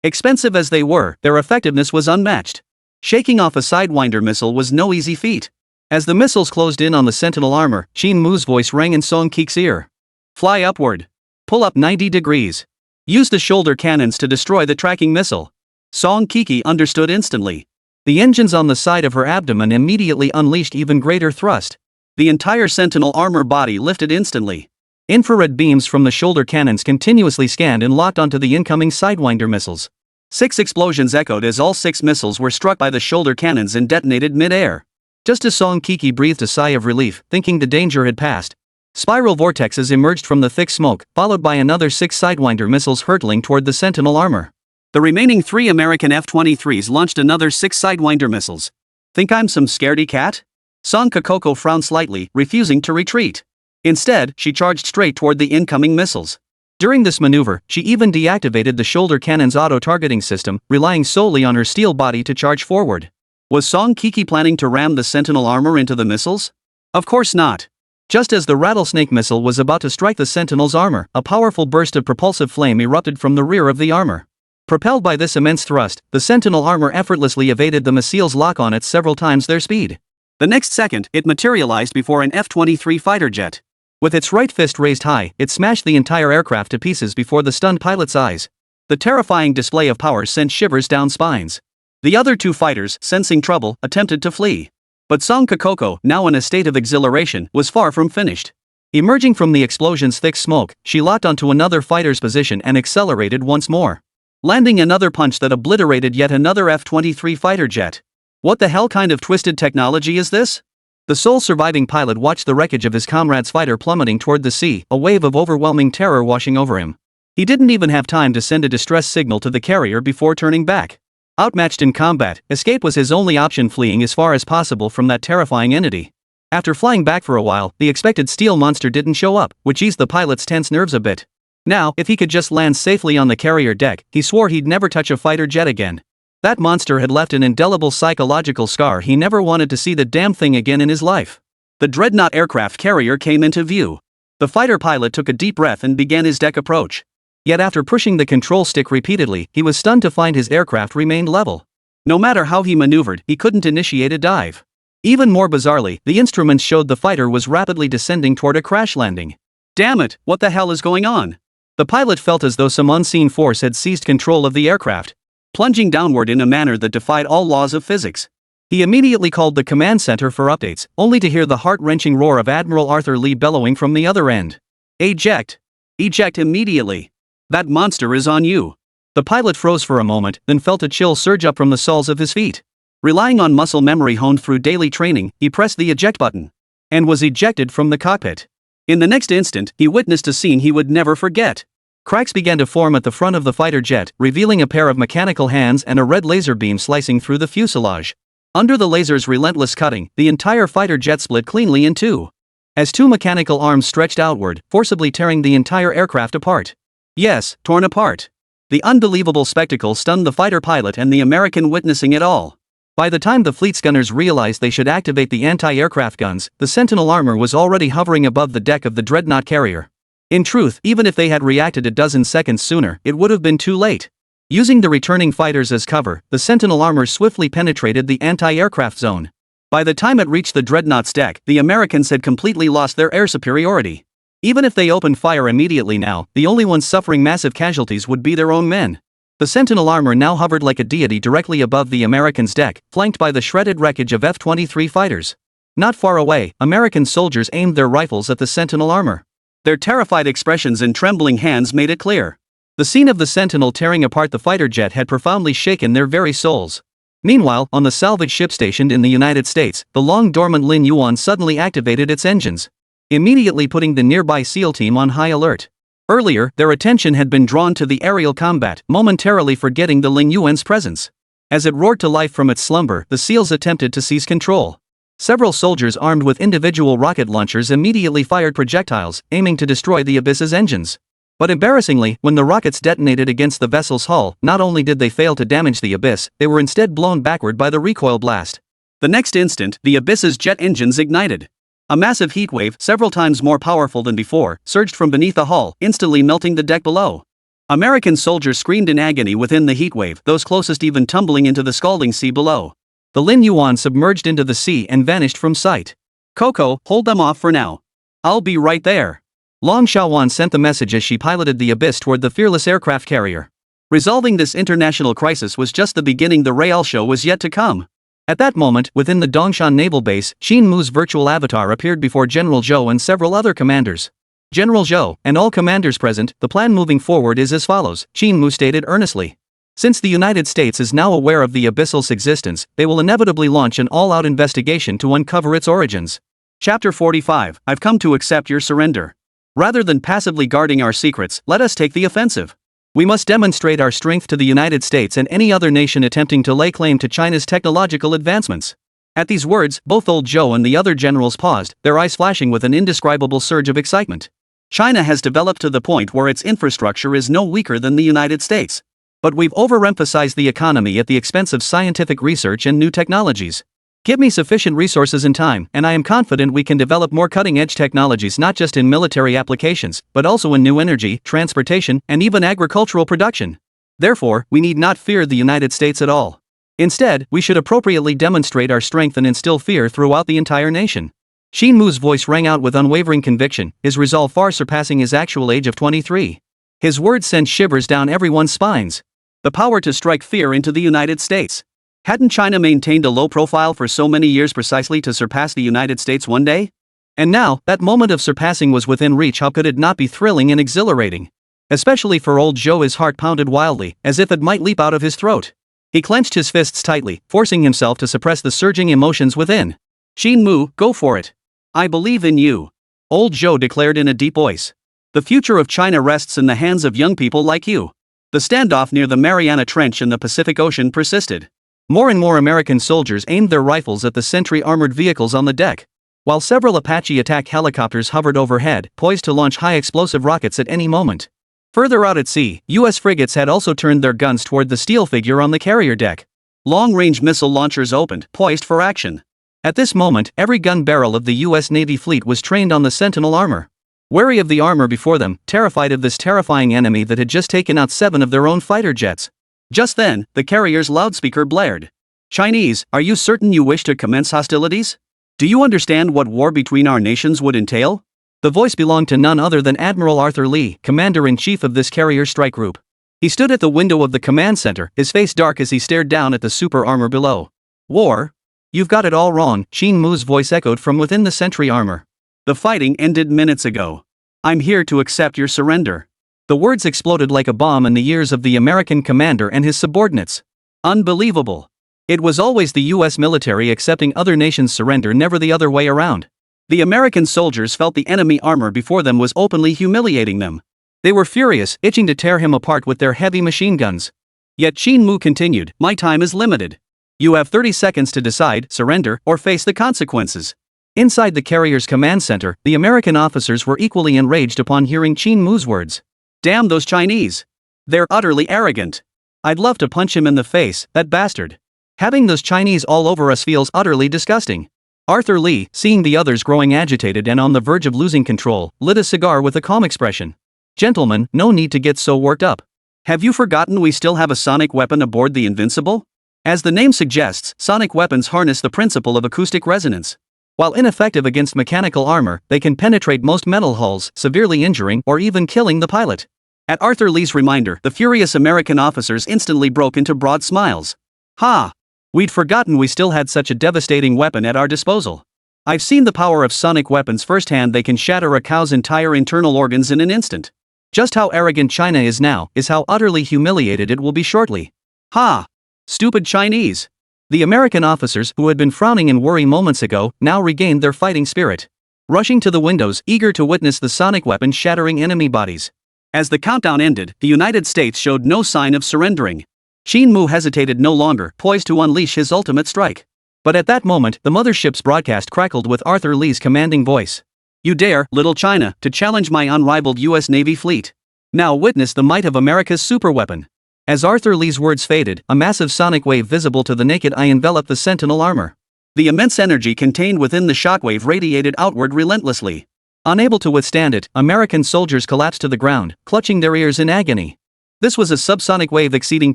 Expensive as they were, their effectiveness was unmatched. Shaking off a Sidewinder missile was no easy feat. As the missiles closed in on the Sentinel armor, Qin Mu's voice rang in Song Keke's ear. "Fly upward. Pull up 90 degrees. Use the shoulder cannons to destroy the tracking missile." Song Keke understood instantly. The engines on the side of her abdomen immediately unleashed even greater thrust. The entire Sentinel armor body lifted instantly. Infrared beams from the shoulder cannons continuously scanned and locked onto the incoming Sidewinder missiles. 6 explosions echoed as all 6 missiles were struck by the shoulder cannons and detonated mid-air. Just as Song Keke breathed a sigh of relief, thinking the danger had passed, spiral vortexes emerged from the thick smoke, followed by another 6 Sidewinder missiles hurtling toward the Sentinel armor. The remaining 3 American F-23s launched another 6 Sidewinder missiles. "Think I'm some scaredy cat?" Song Keke frowned slightly, refusing to retreat. Instead, she charged straight toward the incoming missiles. During this maneuver, she even deactivated the shoulder cannon's auto-targeting system, relying solely on her steel body to charge forward. Was Song Keke planning to ram the Sentinel armor into the missiles? Of course not. Just as the Rattlesnake missile was about to strike the Sentinel's armor, a powerful burst of propulsive flame erupted from the rear of the armor. Propelled by this immense thrust, the Sentinel armor effortlessly evaded the missile's lock on it several times their speed. The next second, it materialized before an F-23 fighter jet. With its right fist raised high, it smashed the entire aircraft to pieces before the stunned pilot's eyes. The terrifying display of power sent shivers down spines. The other two fighters, sensing trouble, attempted to flee. But Song Keke, now in a state of exhilaration, was far from finished. Emerging from the explosion's thick smoke, she locked onto another fighter's position and accelerated once more, landing another punch that obliterated yet another F-23 fighter jet. What the hell kind of twisted technology is this? The sole surviving pilot watched the wreckage of his comrade's fighter plummeting toward the sea, a wave of overwhelming terror washing over him. He didn't even have time to send a distress signal to the carrier before turning back. Outmatched in combat, escape was his only option, fleeing as far as possible from that terrifying entity. After flying back for a while, the expected steel monster didn't show up, which eased the pilot's tense nerves a bit. Now, if he could just land safely on the carrier deck, he swore he'd never touch a fighter jet again. That monster had left an indelible psychological scar. He never wanted to see the damn thing again in his life. The dreadnought aircraft carrier came into view. The fighter pilot took a deep breath and began his deck approach. Yet after pushing the control stick repeatedly, he was stunned to find his aircraft remained level. No matter how he maneuvered, he couldn't initiate a dive. Even more bizarrely, the instruments showed the fighter was rapidly descending toward a crash landing. Damn it, what the hell is going on? The pilot felt as though some unseen force had seized control of the aircraft, plunging downward in a manner that defied all laws of physics. He immediately called the command center for updates, only to hear the heart-wrenching roar of Admiral Arthur Lee bellowing from the other end. Eject! Eject immediately! That monster is on you! The pilot froze for a moment, then felt a chill surge up from the soles of his feet. Relying on muscle memory honed through daily training, he pressed the eject button and was ejected from the cockpit. In the next instant, he witnessed a scene he would never forget. Cracks began to form at the front of the fighter jet, revealing a pair of mechanical hands and a red laser beam slicing through the fuselage. Under the laser's relentless cutting, the entire fighter jet split cleanly in two, as two mechanical arms stretched outward, forcibly tearing the entire aircraft apart. Yes, torn apart. The unbelievable spectacle stunned the fighter pilot and the American witnessing it all. By the time the fleet's gunners realized they should activate the anti-aircraft guns, the Sentinel armor was already hovering above the deck of the dreadnought carrier. In truth, even if they had reacted a dozen seconds sooner, it would have been too late. Using the returning fighters as cover, the Sentinel armor swiftly penetrated the anti-aircraft zone. By the time it reached the dreadnought's deck, the Americans had completely lost their air superiority. Even if they opened fire immediately now, the only ones suffering massive casualties would be their own men. The Sentinel armor now hovered like a deity directly above the Americans' deck, flanked by the shredded wreckage of F-23 fighters. Not far away, American soldiers aimed their rifles at the Sentinel armor. Their terrified expressions and trembling hands made it clear. The scene of the Sentinel tearing apart the fighter jet had profoundly shaken their very souls. Meanwhile, on the salvage ship stationed in the United States, the long-dormant Lin Yuan suddenly activated its engines, immediately putting the nearby SEAL team on high alert. Earlier, their attention had been drawn to the aerial combat, momentarily forgetting the Lin Yuan's presence. As it roared to life from its slumber, the SEALs attempted to seize control. Several soldiers armed with individual rocket launchers immediately fired projectiles, aiming to destroy the Abyss's engines. But embarrassingly, when the rockets detonated against the vessel's hull, not only did they fail to damage the Abyss, they were instead blown backward by the recoil blast. The next instant, the Abyss's jet engines ignited. A massive heat wave, several times more powerful than before, surged from beneath the hull, instantly melting the deck below. American soldiers screamed in agony within the heat wave, those closest even tumbling into the scalding sea below. The Lin Yuan submerged into the sea and vanished from sight. Coco, hold them off for now. I'll be right there. Long Xiaowan sent the message as she piloted the Abyss toward the fearless aircraft carrier. Resolving this international crisis was just the beginning. The real show was yet to come. At that moment, within the Dongshan Naval Base, Qin Mu's virtual avatar appeared before General Zhou and several other commanders. General Zhou, and all commanders present, the plan moving forward is as follows, Qin Mu stated earnestly. Since the United States is now aware of the Abyssal's existence, they will inevitably launch an all-out investigation to uncover its origins. Chapter 45, I've come to accept your surrender. Rather than passively guarding our secrets, let us take the offensive. We must demonstrate our strength to the United States and any other nation attempting to lay claim to China's technological advancements. At these words, both old Zhou and the other generals paused, their eyes flashing with an indescribable surge of excitement. China has developed to the point where its infrastructure is no weaker than the United States. But we've overemphasized the economy at the expense of scientific research and new technologies. Give me sufficient resources and time, and I am confident we can develop more cutting-edge technologies not just in military applications, but also in new energy, transportation, and even agricultural production. Therefore, we need not fear the United States at all. Instead, we should appropriately demonstrate our strength and instill fear throughout the entire nation. Qin Mu's voice rang out with unwavering conviction, his resolve far surpassing his actual age of 23. His words sent shivers down everyone's spines. The power to strike fear into the United States. Hadn't China maintained a low profile for so many years precisely to surpass the United States one day? And now, that moment of surpassing was within reach. How could it not be thrilling and exhilarating? Especially for old Zhou. His heart pounded wildly, as if it might leap out of his throat. He clenched his fists tightly, forcing himself to suppress the surging emotions within. Qin Mu, go for it. I believe in you. Old Zhou declared in a deep voice. The future of China rests in the hands of young people like you. The standoff near the Mariana Trench in the Pacific Ocean persisted. More and more American soldiers aimed their rifles at the sentry-armored vehicles on the deck, while several Apache attack helicopters hovered overhead, poised to launch high-explosive rockets at any moment. Further out at sea, U.S. frigates had also turned their guns toward the steel figure on the carrier deck. Long-range missile launchers opened, poised for action. At this moment, every gun barrel of the U.S. Navy fleet was trained on the Sentinel armor. Wary of the armor before them, terrified of this terrifying enemy that had just taken out 7 of their own fighter jets. Just then, the carrier's loudspeaker blared. Chinese, are you certain you wish to commence hostilities? Do you understand what war between our nations would entail? The voice belonged to none other than Admiral Arthur Lee, commander-in-chief of this carrier strike group. He stood at the window of the command center, his face dark as he stared down at the super armor below. War? You've got it all wrong, Qin Mu's voice echoed from within the sentry armor. The fighting ended minutes ago. I'm here to accept your surrender. The words exploded like a bomb in the ears of the American commander and his subordinates. Unbelievable. It was always the U.S. military accepting other nations' surrender, never the other way around. The American soldiers felt the enemy armor before them was openly humiliating them. They were furious, itching to tear him apart with their heavy machine guns. Yet Qin Mu continued, my time is limited. You have 30 seconds to decide, surrender, or face the consequences. Inside the carrier's command center, the American officers were equally enraged upon hearing Qin Mu's words. Damn those Chinese. They're utterly arrogant. I'd love to punch him in the face, that bastard. Having those Chinese all over us feels utterly disgusting. Arthur Lee, seeing the others growing agitated and on the verge of losing control, lit a cigar with a calm expression. Gentlemen, no need to get so worked up. Have you forgotten we still have a sonic weapon aboard the Invincible? As the name suggests, sonic weapons harness the principle of acoustic resonance. While ineffective against mechanical armor, they can penetrate most metal hulls, severely injuring or even killing the pilot. At Arthur Lee's reminder, the furious American officers instantly broke into broad smiles. Ha! We'd forgotten we still had such a devastating weapon at our disposal. I've seen the power of sonic weapons firsthand. They can shatter a cow's entire internal organs in an instant. Just how arrogant China is now, is how utterly humiliated it will be shortly. Ha! Stupid Chinese! The American officers, who had been frowning in worry moments ago, now regained their fighting spirit. Rushing to the windows, eager to witness the sonic weapon shattering enemy bodies. As the countdown ended, the United States showed no sign of surrendering. Qin Mu hesitated no longer, poised to unleash his ultimate strike. But at that moment, the mothership's broadcast crackled with Arthur Lee's commanding voice. You dare, little China, to challenge my unrivaled U.S. Navy fleet. Now witness the might of America's superweapon. As Arthur Lee's words faded, a massive sonic wave visible to the naked eye enveloped the Sentinel armor. The immense energy contained within the shockwave radiated outward relentlessly. Unable to withstand it, American soldiers collapsed to the ground, clutching their ears in agony. This was a subsonic wave exceeding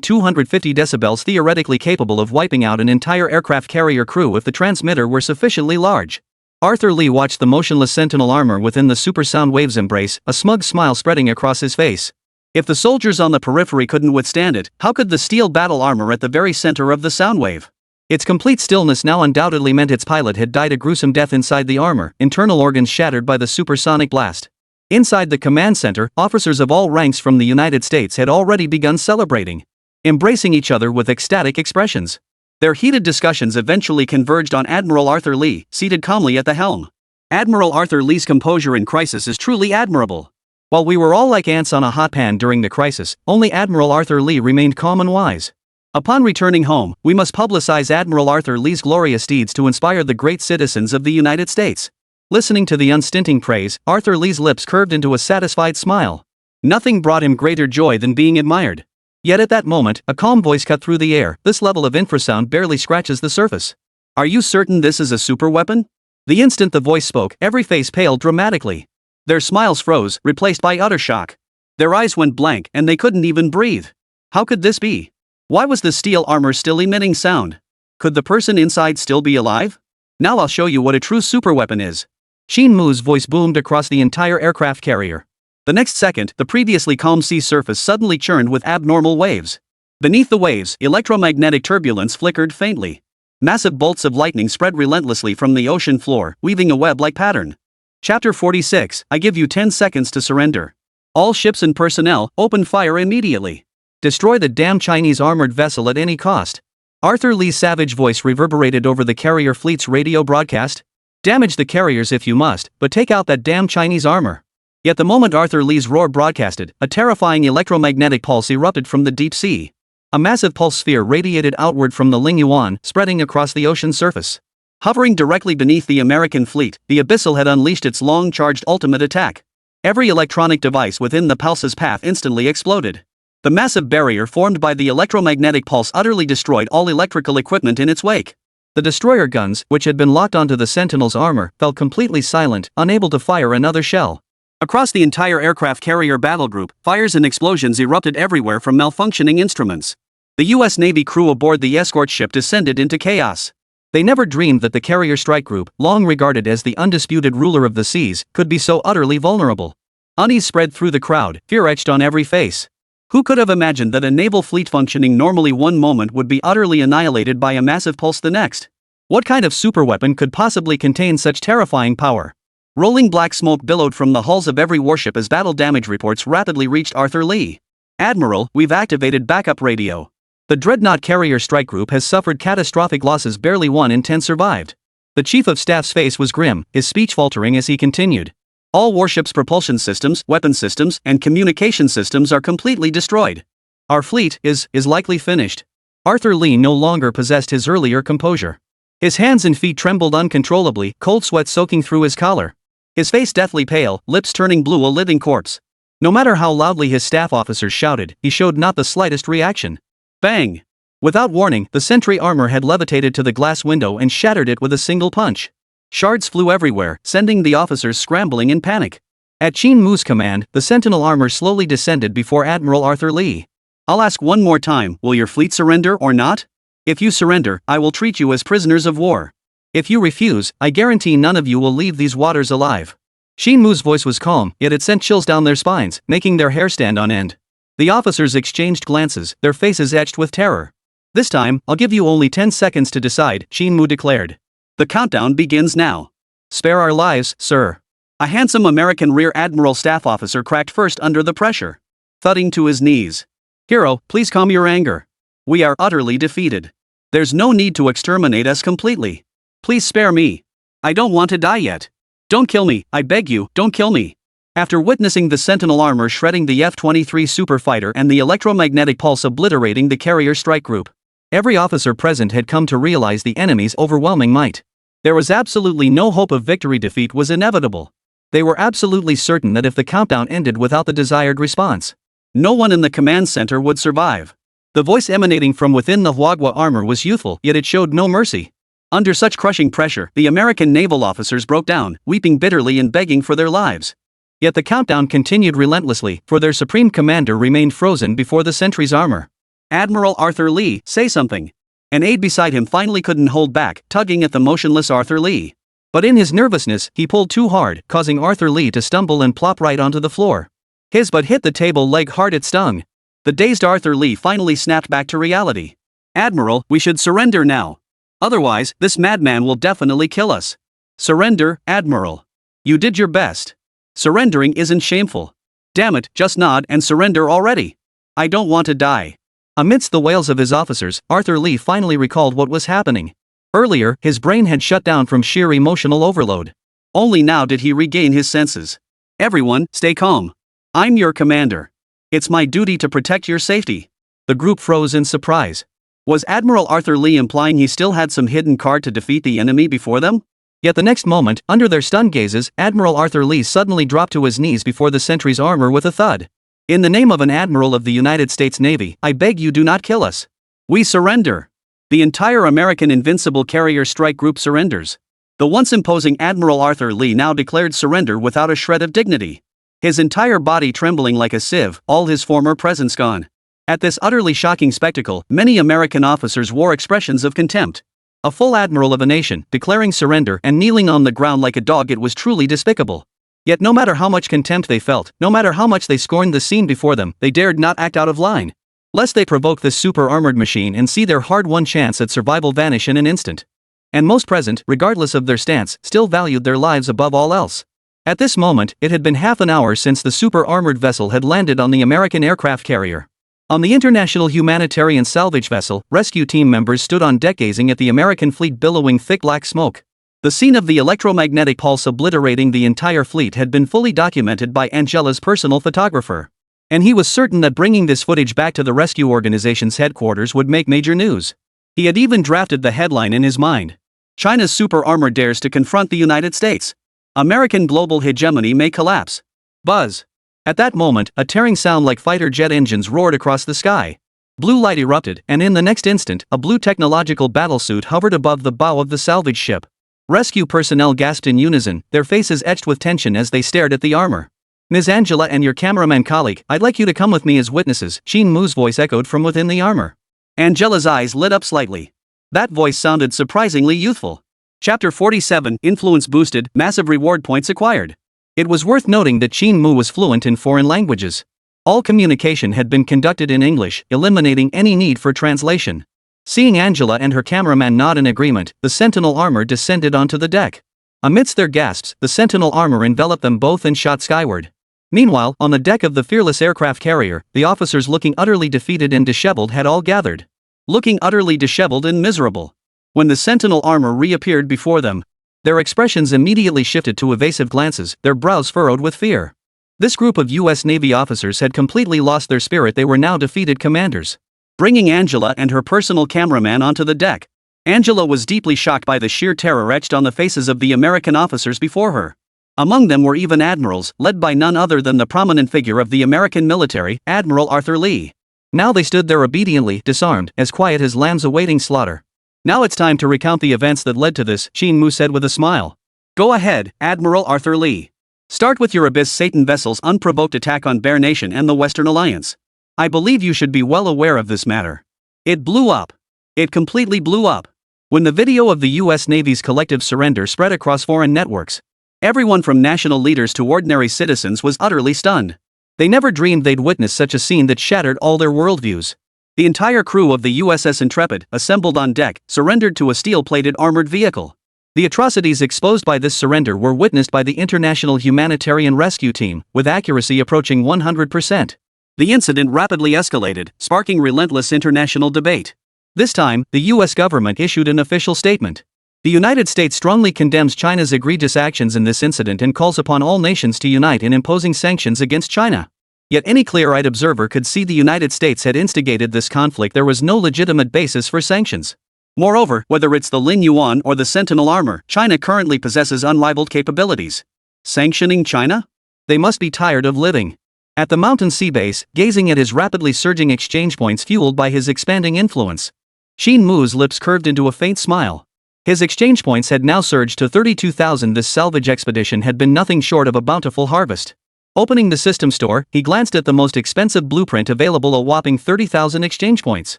250 decibels, theoretically capable of wiping out an entire aircraft carrier crew if the transmitter were sufficiently large. Arthur Lee watched the motionless Sentinel armor within the supersound wave's embrace, a smug smile spreading across his face. If the soldiers on the periphery couldn't withstand it, how could the steel battle armor at the very center of the sound wave? Its complete stillness now undoubtedly meant its pilot had died a gruesome death inside the armor, internal organs shattered by the supersonic blast. Inside the command center, officers of all ranks from the United States had already begun celebrating, embracing each other with ecstatic expressions. Their heated discussions eventually converged on Admiral Arthur Lee, seated calmly at the helm. Admiral Arthur Lee's composure in crisis is truly admirable. While we were all like ants on a hot pan during the crisis, only Admiral Arthur Lee remained calm and wise. Upon returning home, we must publicize Admiral Arthur Lee's glorious deeds to inspire the great citizens of the United States. Listening to the unstinting praise, Arthur Lee's lips curved into a satisfied smile. Nothing brought him greater joy than being admired. Yet at that moment, a calm voice cut through the air. This level of infrasound barely scratches the surface. Are you certain this is a super weapon? The instant the voice spoke, every face paled dramatically. Their smiles froze, replaced by utter shock. Their eyes went blank, and they couldn't even breathe. How could this be? Why was the steel armor still emitting sound? Could the person inside still be alive? Now I'll show you what a true superweapon is. Qin Mu's voice boomed across the entire aircraft carrier. The next second, the previously calm sea surface suddenly churned with abnormal waves. Beneath the waves, electromagnetic turbulence flickered faintly. Massive bolts of lightning spread relentlessly from the ocean floor, weaving a web-like pattern. Chapter 46, I give you 10 seconds to surrender. All ships and personnel, open fire immediately. Destroy the damn Chinese armored vessel at any cost. Arthur Lee's savage voice reverberated over the carrier fleet's radio broadcast. Damage the carriers if you must, but take out that damn Chinese armor. Yet the moment Arthur Lee's roar broadcasted, a terrifying electromagnetic pulse erupted from the deep sea. A massive pulse sphere radiated outward from the Lingyuan, spreading across the ocean surface. Hovering directly beneath the American fleet, the Abyssal had unleashed its long-charged ultimate attack. Every electronic device within the pulse's path instantly exploded. The massive barrier formed by the electromagnetic pulse utterly destroyed all electrical equipment in its wake. The destroyer guns, which had been locked onto the Sentinel's armor, fell completely silent, unable to fire another shell. Across the entire aircraft carrier battle group, fires and explosions erupted everywhere from malfunctioning instruments. The U.S. Navy crew aboard the escort ship descended into chaos. They never dreamed that the carrier strike group, long regarded as the undisputed ruler of the seas, could be so utterly vulnerable. Unease spread through the crowd, fear etched on every face. Who could have imagined that a naval fleet functioning normally one moment would be utterly annihilated by a massive pulse the next? What kind of superweapon could possibly contain such terrifying power? Rolling black smoke billowed from the hulls of every warship as battle damage reports rapidly reached Arthur Lee. Admiral, we've activated backup radio. The Dreadnought carrier strike group has suffered catastrophic losses, barely 1 in 10 survived. The Chief of Staff's face was grim, his speech faltering as he continued. All warships' propulsion systems, weapon systems, and communication systems are completely destroyed. Our fleet is likely finished. Arthur Lee no longer possessed his earlier composure. His hands and feet trembled uncontrollably, cold sweat soaking through his collar. His face deathly pale, lips turning blue, a living corpse. No matter how loudly his staff officers shouted, he showed not the slightest reaction. Bang! Without warning, the sentry armor had levitated to the glass window and shattered it with a single punch. Shards flew everywhere, sending the officers scrambling in panic. At Qin Mu's command, the Sentinel armor slowly descended before Admiral Arthur Lee. I'll ask one more time, will your fleet surrender or not? If you surrender, I will treat you as prisoners of war. If you refuse, I guarantee none of you will leave these waters alive. Qin Mu's voice was calm, yet it sent chills down their spines, making their hair stand on end. The officers exchanged glances, their faces etched with terror. This time, I'll give you only 10 seconds to decide, Qin Mu declared. The countdown begins now. Spare our lives, sir. A handsome American Rear Admiral staff officer cracked first under the pressure. Thudding to his knees. Hero, please calm your anger. We are utterly defeated. There's no need to exterminate us completely. Please spare me. I don't want to die yet. Don't kill me, I beg you, don't kill me. After witnessing the Sentinel armor shredding the F-23 superfighter and the electromagnetic pulse obliterating the carrier strike group, every officer present had come to realize the enemy's overwhelming might. There was absolutely no hope of victory. Defeat was inevitable. They were absolutely certain that if the countdown ended without the desired response, no one in the command center would survive. The voice emanating from within the Huagua armor was youthful, yet it showed no mercy. Under such crushing pressure, the American naval officers broke down, weeping bitterly and begging for their lives. Yet the countdown continued relentlessly, for their supreme commander remained frozen before the sentry's armor. Admiral Arthur Lee, say something. An aide beside him finally couldn't hold back, tugging at the motionless Arthur Lee. But in his nervousness, he pulled too hard, causing Arthur Lee to stumble and plop right onto the floor. His butt hit the table leg hard, it stung. The dazed Arthur Lee finally snapped back to reality. Admiral, we should surrender now. Otherwise, this madman will definitely kill us. Surrender, Admiral. You did your best. Surrendering isn't shameful. Damn it, just nod and surrender already. I don't want to die. Amidst the wails of his officers, Arthur Lee finally recalled what was happening. Earlier, his brain had shut down from sheer emotional overload. Only now did he regain his senses. Everyone, stay calm. I'm your commander. It's my duty to protect your safety. The group froze in surprise. Was Admiral Arthur Lee implying he still had some hidden card to defeat the enemy before them? Yet the next moment, under their stunned gazes, Admiral Arthur Lee suddenly dropped to his knees before the sentry's armor with a thud. In the name of an Admiral of the United States Navy, I beg you, do not kill us. We surrender. The entire American Invincible Carrier Strike Group surrenders. The once imposing Admiral Arthur Lee now declared surrender without a shred of dignity. His entire body trembling like a sieve, all his former presence gone. At this utterly shocking spectacle, many American officers wore expressions of contempt. A full admiral of a nation, declaring surrender and kneeling on the ground like a dog, it was truly despicable. Yet no matter how much contempt they felt, no matter how much they scorned the scene before them, they dared not act out of line. Lest they provoke this super-armored machine and see their hard-won chance at survival vanish in an instant. And most present, regardless of their stance, still valued their lives above all else. At this moment, it had been half an hour since the super-armored vessel had landed on the American aircraft carrier. On the International Humanitarian Salvage Vessel, rescue team members stood on deck gazing at the American fleet billowing thick black smoke. The scene of the electromagnetic pulse obliterating the entire fleet had been fully documented by Angela's personal photographer. And he was certain that bringing this footage back to the rescue organization's headquarters would make major news. He had even drafted the headline in his mind. China's super armor dares to confront the United States. American global hegemony may collapse. Buzz. At that moment, a tearing sound like fighter jet engines roared across the sky. Blue light erupted, and in the next instant, a blue technological battlesuit hovered above the bow of the salvage ship. Rescue personnel gasped in unison, their faces etched with tension as they stared at the armor. "Ms. Angela and your cameraman colleague, I'd like you to come with me as witnesses," Qin Mu's voice echoed from within the armor. Angela's eyes lit up slightly. That voice sounded surprisingly youthful. Chapter 47, Influence boosted, massive reward points acquired. It was worth noting that Qin Mu was fluent in foreign languages. All communication had been conducted in English, eliminating any need for translation. Seeing Angela and her cameraman nod in agreement, the Sentinel armor descended onto the deck. Amidst their gasps, the Sentinel armor enveloped them both and shot skyward. Meanwhile, on the deck of the fearless aircraft carrier, the officers looking utterly defeated and disheveled had all gathered. Looking utterly disheveled and miserable. When the Sentinel armor reappeared before them, their expressions immediately shifted to evasive glances, their brows furrowed with fear. This group of U.S. Navy officers had completely lost their spirit. They were now defeated commanders. Bringing Angela and her personal cameraman onto the deck, Angela was deeply shocked by the sheer terror etched on the faces of the American officers before her. Among them were even admirals, led by none other than the prominent figure of the American military, Admiral Arthur Lee. Now they stood there obediently, disarmed, as quiet as lambs awaiting slaughter. "Now it's time to recount the events that led to this," Qin Mu said with a smile. "Go ahead, Admiral Arthur Lee. Start with your Abyss Satan vessel's unprovoked attack on Bear Nation and the Western Alliance. I believe you should be well aware of this matter. It blew up. It completely blew up. When the video of the U.S. Navy's collective surrender spread across foreign networks, everyone from national leaders to ordinary citizens was utterly stunned. They never dreamed they'd witness such a scene that shattered all their worldviews. The entire crew of the USS Intrepid, assembled on deck, surrendered to a steel-plated armored vehicle. The atrocities exposed by this surrender were witnessed by the International Humanitarian Rescue Team, with accuracy approaching 100%. The incident rapidly escalated, sparking relentless international debate. This time, the U.S. government issued an official statement. The United States strongly condemns China's egregious actions in this incident and calls upon all nations to unite in imposing sanctions against China. Yet any clear-eyed observer could see the United States had instigated this conflict. There was no legitimate basis for sanctions. Moreover, whether it's the Lin Yuan or the Sentinel armor, China currently possesses unrivaled capabilities. Sanctioning China? They must be tired of living. At the Mountain Sea base, gazing at his rapidly surging exchange points fueled by his expanding influence, Qin Mu's lips curved into a faint smile. His exchange points had now surged to 32,000. This salvage expedition had been nothing short of a bountiful harvest. Opening the system store, he glanced at the most expensive blueprint available, a whopping 30,000 exchange points.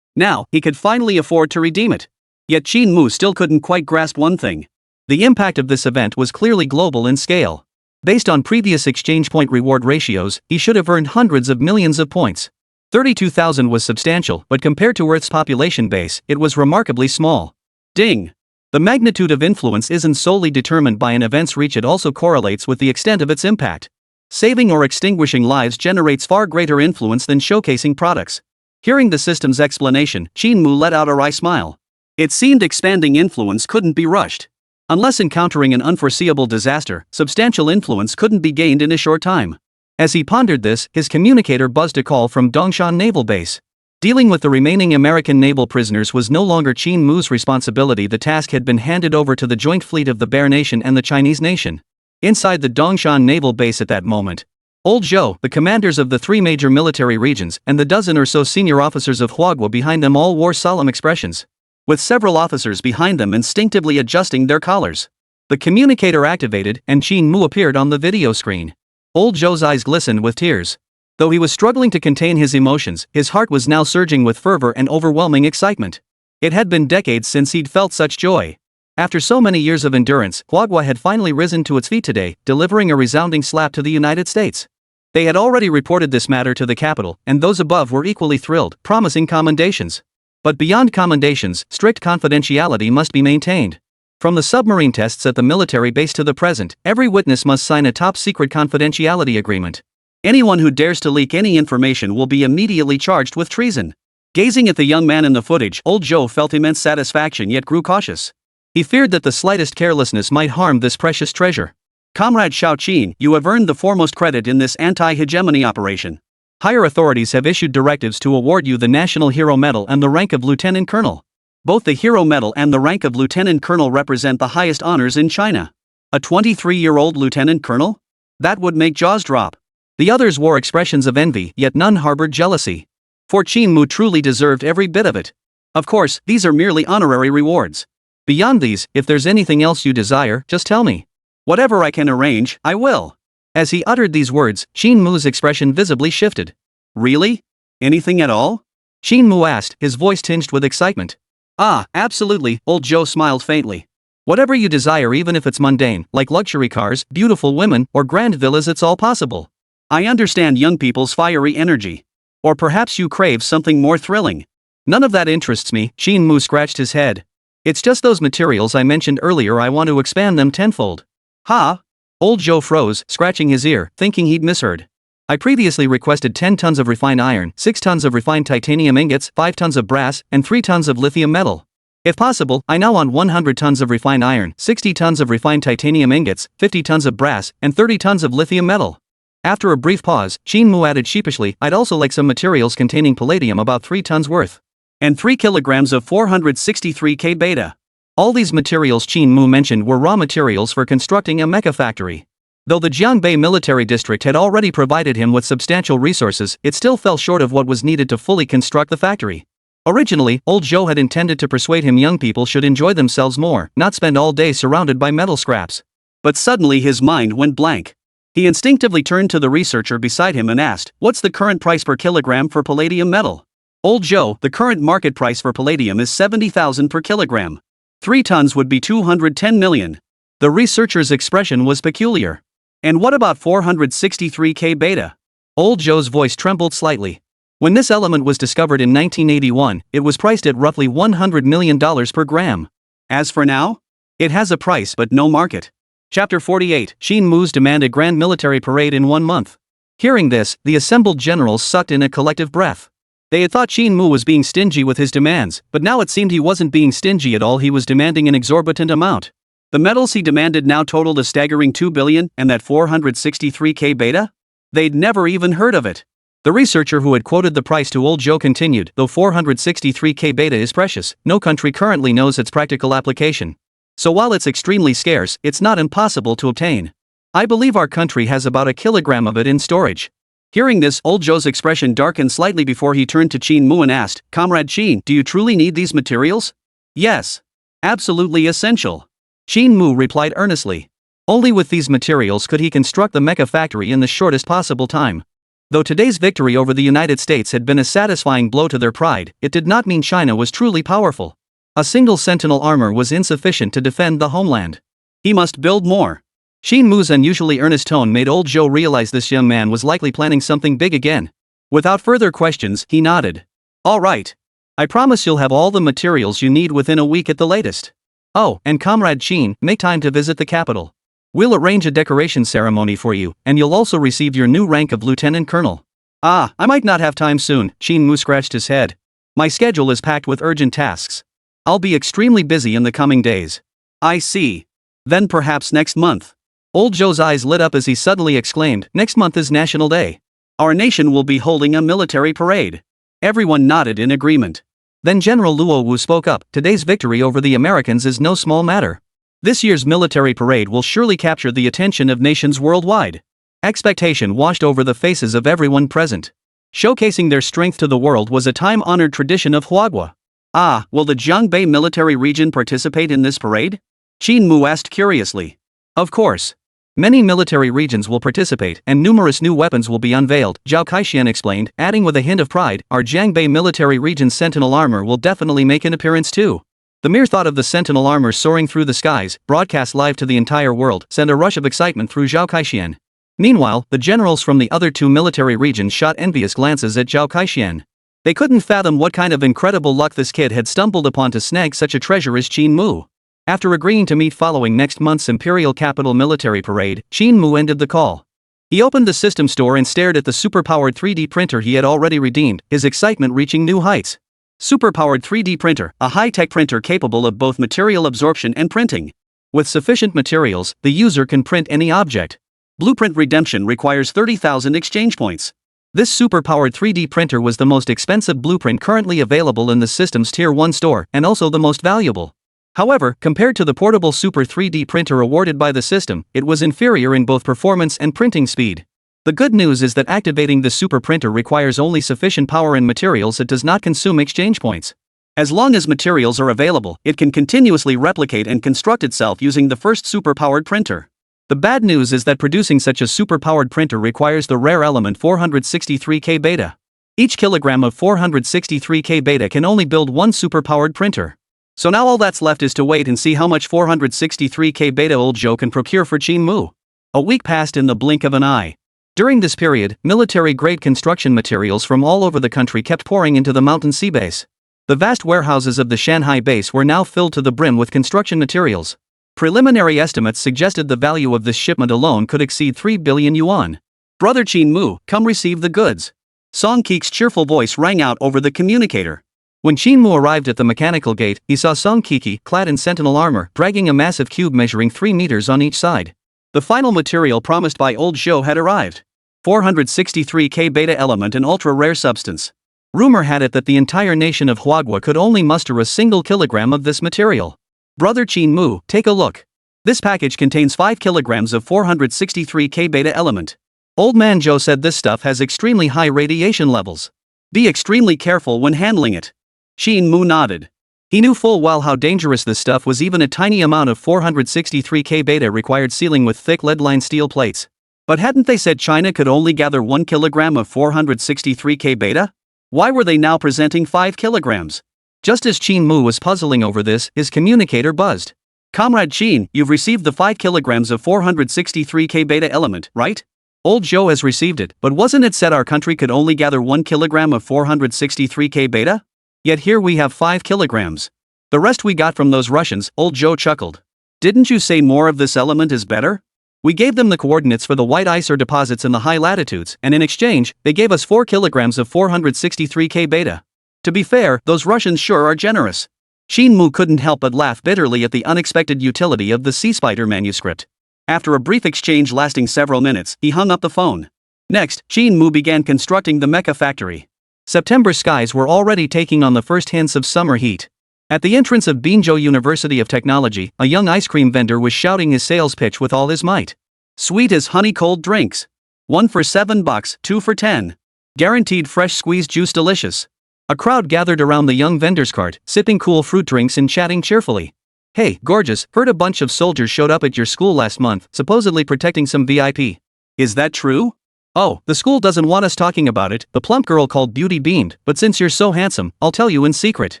Now, he could finally afford to redeem it. Yet Qin Mu still couldn't quite grasp one thing. The impact of this event was clearly global in scale. Based on previous exchange point reward ratios, he should have earned hundreds of millions of points. 32,000 was substantial, but compared to Earth's population base, it was remarkably small. Ding! The magnitude of influence isn't solely determined by an event's reach, it also correlates with the extent of its impact. Saving or extinguishing lives generates far greater influence than showcasing products. Hearing the system's explanation, Qin Mu let out a wry smile. It seemed expanding influence couldn't be rushed. Unless encountering an unforeseeable disaster, substantial influence couldn't be gained in a short time. As he pondered this, his communicator buzzed a call from Dongshan Naval Base. Dealing with the remaining American naval prisoners was no longer Qin Mu's responsibility. The task had been handed over to the joint fleet of the Bear Nation and the Chinese nation. Inside the Dongshan Naval Base at that moment, Old Zhou, the commanders of the three major military regions, and the dozen or so senior officers of Huagua behind them all wore solemn expressions, with several officers behind them instinctively adjusting their collars. The communicator activated, and Qin Mu appeared on the video screen. Old Zhou's eyes glistened with tears. Though he was struggling to contain his emotions, his heart was now surging with fervor and overwhelming excitement. It had been decades since he'd felt such joy. After so many years of endurance, Huagua had finally risen to its feet today, delivering a resounding slap to the United States. They had already reported this matter to the capital, and those above were equally thrilled, promising commendations. But beyond commendations, strict confidentiality must be maintained. From the submarine tests at the military base to the present, every witness must sign a top-secret confidentiality agreement. Anyone who dares to leak any information will be immediately charged with treason. Gazing at the young man in the footage, old Joe felt immense satisfaction yet grew cautious. He feared that the slightest carelessness might harm this precious treasure. Comrade Xiao Qin, you have earned the foremost credit in this anti-hegemony operation. Higher authorities have issued directives to award you the National Hero Medal and the rank of Lieutenant Colonel. Both the Hero Medal and the rank of Lieutenant Colonel represent the highest honors in China. A 23-year-old Lieutenant Colonel? That would make jaws drop. The others wore expressions of envy, yet none harbored jealousy. For Qin Mu truly deserved every bit of it. Of course, these are merely honorary rewards. Beyond these, if there's anything else you desire, just tell me. Whatever I can arrange, I will. As he uttered these words, Qin Mu's expression visibly shifted. Really? Anything at all? Qin Mu asked, his voice tinged with excitement. Ah, absolutely, old Joe smiled faintly. Whatever you desire, even if it's mundane, like luxury cars, beautiful women, or grand villas, it's all possible. I understand young people's fiery energy. Or perhaps you crave something more thrilling. None of that interests me, Qin Mu scratched his head. It's just those materials I mentioned earlier, I want to expand them tenfold. Ha! Old Joe froze, scratching his ear, thinking he'd misheard. I previously requested 10 tons of refined iron, 6 tons of refined titanium ingots, 5 tons of brass, and 3 tons of lithium metal. If possible, I now want 100 tons of refined iron, 60 tons of refined titanium ingots, 50 tons of brass, and 30 tons of lithium metal. After a brief pause, Qin Mu added sheepishly, I'd also like some materials containing palladium about 3 tons worth. And 3 kilograms of 463K beta. All these materials Qin Mu mentioned were raw materials for constructing a mecha factory. Though the Jiangbei military district had already provided him with substantial resources, it still fell short of what was needed to fully construct the factory. Originally, old Joe had intended to persuade him young people should enjoy themselves more, not spend all day surrounded by metal scraps. But suddenly his mind went blank. He instinctively turned to the researcher beside him and asked, what's the current price per kilogram for palladium metal? Old Joe, the current market price for palladium is 70,000 per kilogram. 3 tons would be 210 million. The researcher's expression was peculiar. And what about 463K beta? Old Joe's voice trembled slightly. When this element was discovered in 1981, it was priced at roughly $100 million per gram. As for now, it has a price but no market. Chapter 48, Qin Mu's demand a grand military parade in 1 month. Hearing this, the assembled generals sucked in a collective breath. They had thought Qin Mu was being stingy with his demands, but now it seemed he wasn't being stingy at all, he was demanding an exorbitant amount. The metals he demanded now totaled a staggering 2 billion, and that 463K beta? They'd never even heard of it. The researcher who had quoted the price to old Joe continued, though 463K beta is precious, no country currently knows its practical application. So while it's extremely scarce, it's not impossible to obtain. I believe our country has about a kilogram of it in storage. Hearing this, old Joe's expression darkened slightly before he turned to Qin Mu and asked, Comrade Qin, do you truly need these materials? Yes. Absolutely essential. Qin Mu replied earnestly. Only with these materials could he construct the mecha factory in the shortest possible time. Though today's victory over the United States had been a satisfying blow to their pride, it did not mean China was truly powerful. A single Sentinel armor was insufficient to defend the homeland. He must build more. Qin Mu's unusually earnest tone made old Joe realize this young man was likely planning something big again. Without further questions, he nodded. All right. I promise you'll have all the materials you need within a week at the latest. Oh, and Comrade Qin, make time to visit the capital. We'll arrange a decoration ceremony for you, and you'll also receive your new rank of Lieutenant Colonel. Ah, I might not have time soon, Qin Mu scratched his head. My schedule is packed with urgent tasks. I'll be extremely busy in the coming days. I see. Then perhaps next month. Old Joe's eyes lit up as he suddenly exclaimed, next month is National Day. Our nation will be holding a military parade. Everyone nodded in agreement. Then General Luo Wu spoke up, today's victory over the Americans is no small matter. This year's military parade will surely capture the attention of nations worldwide. Expectation washed over the faces of everyone present. Showcasing their strength to the world was a time-honored tradition of Huagua. Ah, will the Jiangbei military region participate in this parade? Qin Mu asked curiously. Of course. Many military regions will participate and numerous new weapons will be unveiled, Zhao Kaixian explained, adding with a hint of pride, our Jiangbei military region's Sentinel armor will definitely make an appearance too. The mere thought of the Sentinel armor soaring through the skies, broadcast live to the entire world, sent a rush of excitement through Zhao Kaixian. Meanwhile, the generals from the other two military regions shot envious glances at Zhao Kaixian. They couldn't fathom what kind of incredible luck this kid had stumbled upon to snag such a treasure as Qin Mu. After agreeing to meet following next month's Imperial Capital military parade, Qin Mu ended the call. He opened the system store and stared at the superpowered 3D printer he had already redeemed, his excitement reaching new heights. Superpowered 3D printer, a high-tech printer capable of both material absorption and printing. With sufficient materials, the user can print any object. Blueprint redemption requires 30,000 exchange points. This superpowered 3D printer was the most expensive blueprint currently available in the system's Tier 1 store, and also the most valuable. However, compared to the portable Super 3D printer awarded by the system, it was inferior in both performance and printing speed. The good news is that activating the super printer requires only sufficient power and materials that does not consume exchange points. As long as materials are available, it can continuously replicate and construct itself using the first super-powered printer. The bad news is that producing such a super-powered printer requires the rare element 463K beta. Each kilogram of 463K beta can only build one super-powered printer. So now all that's left is to wait and see how much 463K beta old Joe can procure for Qin Mu. A week passed in the blink of an eye. During this period, military-grade construction materials from all over the country kept pouring into the Mountain Sea base. The vast warehouses of the Shanghai base were now filled to the brim with construction materials. Preliminary estimates suggested the value of this shipment alone could exceed 3 billion yuan. Brother Qin Mu, come receive the goods. Song Keke's cheerful voice rang out over the communicator. When Qin Mu arrived at the mechanical gate, he saw Song Keke, clad in Sentinel armor, dragging a massive cube measuring 3 meters on each side. The final material promised by old Zhou had arrived. 463K beta element, an ultra-rare substance. Rumor had it that the entire nation of Huagua could only muster a single kilogram of this material. Brother Qin Mu, take a look. This package contains 5 kilograms of 463K beta element. Old man Zhou said this stuff has extremely high radiation levels. Be extremely careful when handling it. Qin Mu nodded. He knew full well how dangerous this stuff was. Even a tiny amount of 463K beta required sealing with thick lead-lined steel plates. But hadn't they said China could only gather 1 kilogram of 463K beta? Why were they now presenting 5 kilograms? Just as Qin Mu was puzzling over this, his communicator buzzed. Comrade Qin, you've received the 5 kilograms of 463K beta element, right? Old Zhou has received it, but wasn't it said our country could only gather 1 kilogram of 463K beta? Yet here we have 5 kilograms. The rest we got from those Russians, old Zhou chuckled. Didn't you say more of this element is better? We gave them the coordinates for the white ice or deposits in the high latitudes, and in exchange, they gave us 4 kilograms of 463K beta. To be fair, those Russians sure are generous. Qin Mu couldn't help but laugh bitterly at the unexpected utility of the Sea Spider manuscript. After a brief exchange lasting several minutes, he hung up the phone. Next, Qin Mu began constructing the mecha factory. September skies were already taking on the first hints of summer heat. At the entrance of Binzhou University of Technology, a young ice cream vendor was shouting his sales pitch with all his might. Sweet as honey cold drinks. 1 for $7, 2 for 10. Guaranteed fresh squeezed juice delicious. A crowd gathered around the young vendor's cart, sipping cool fruit drinks and chatting cheerfully. Hey, gorgeous, heard a bunch of soldiers showed up at your school last month, supposedly protecting some VIP. Is that true? Oh, the school doesn't want us talking about it, the plump girl called Beauty beamed, but since you're so handsome, I'll tell you in secret.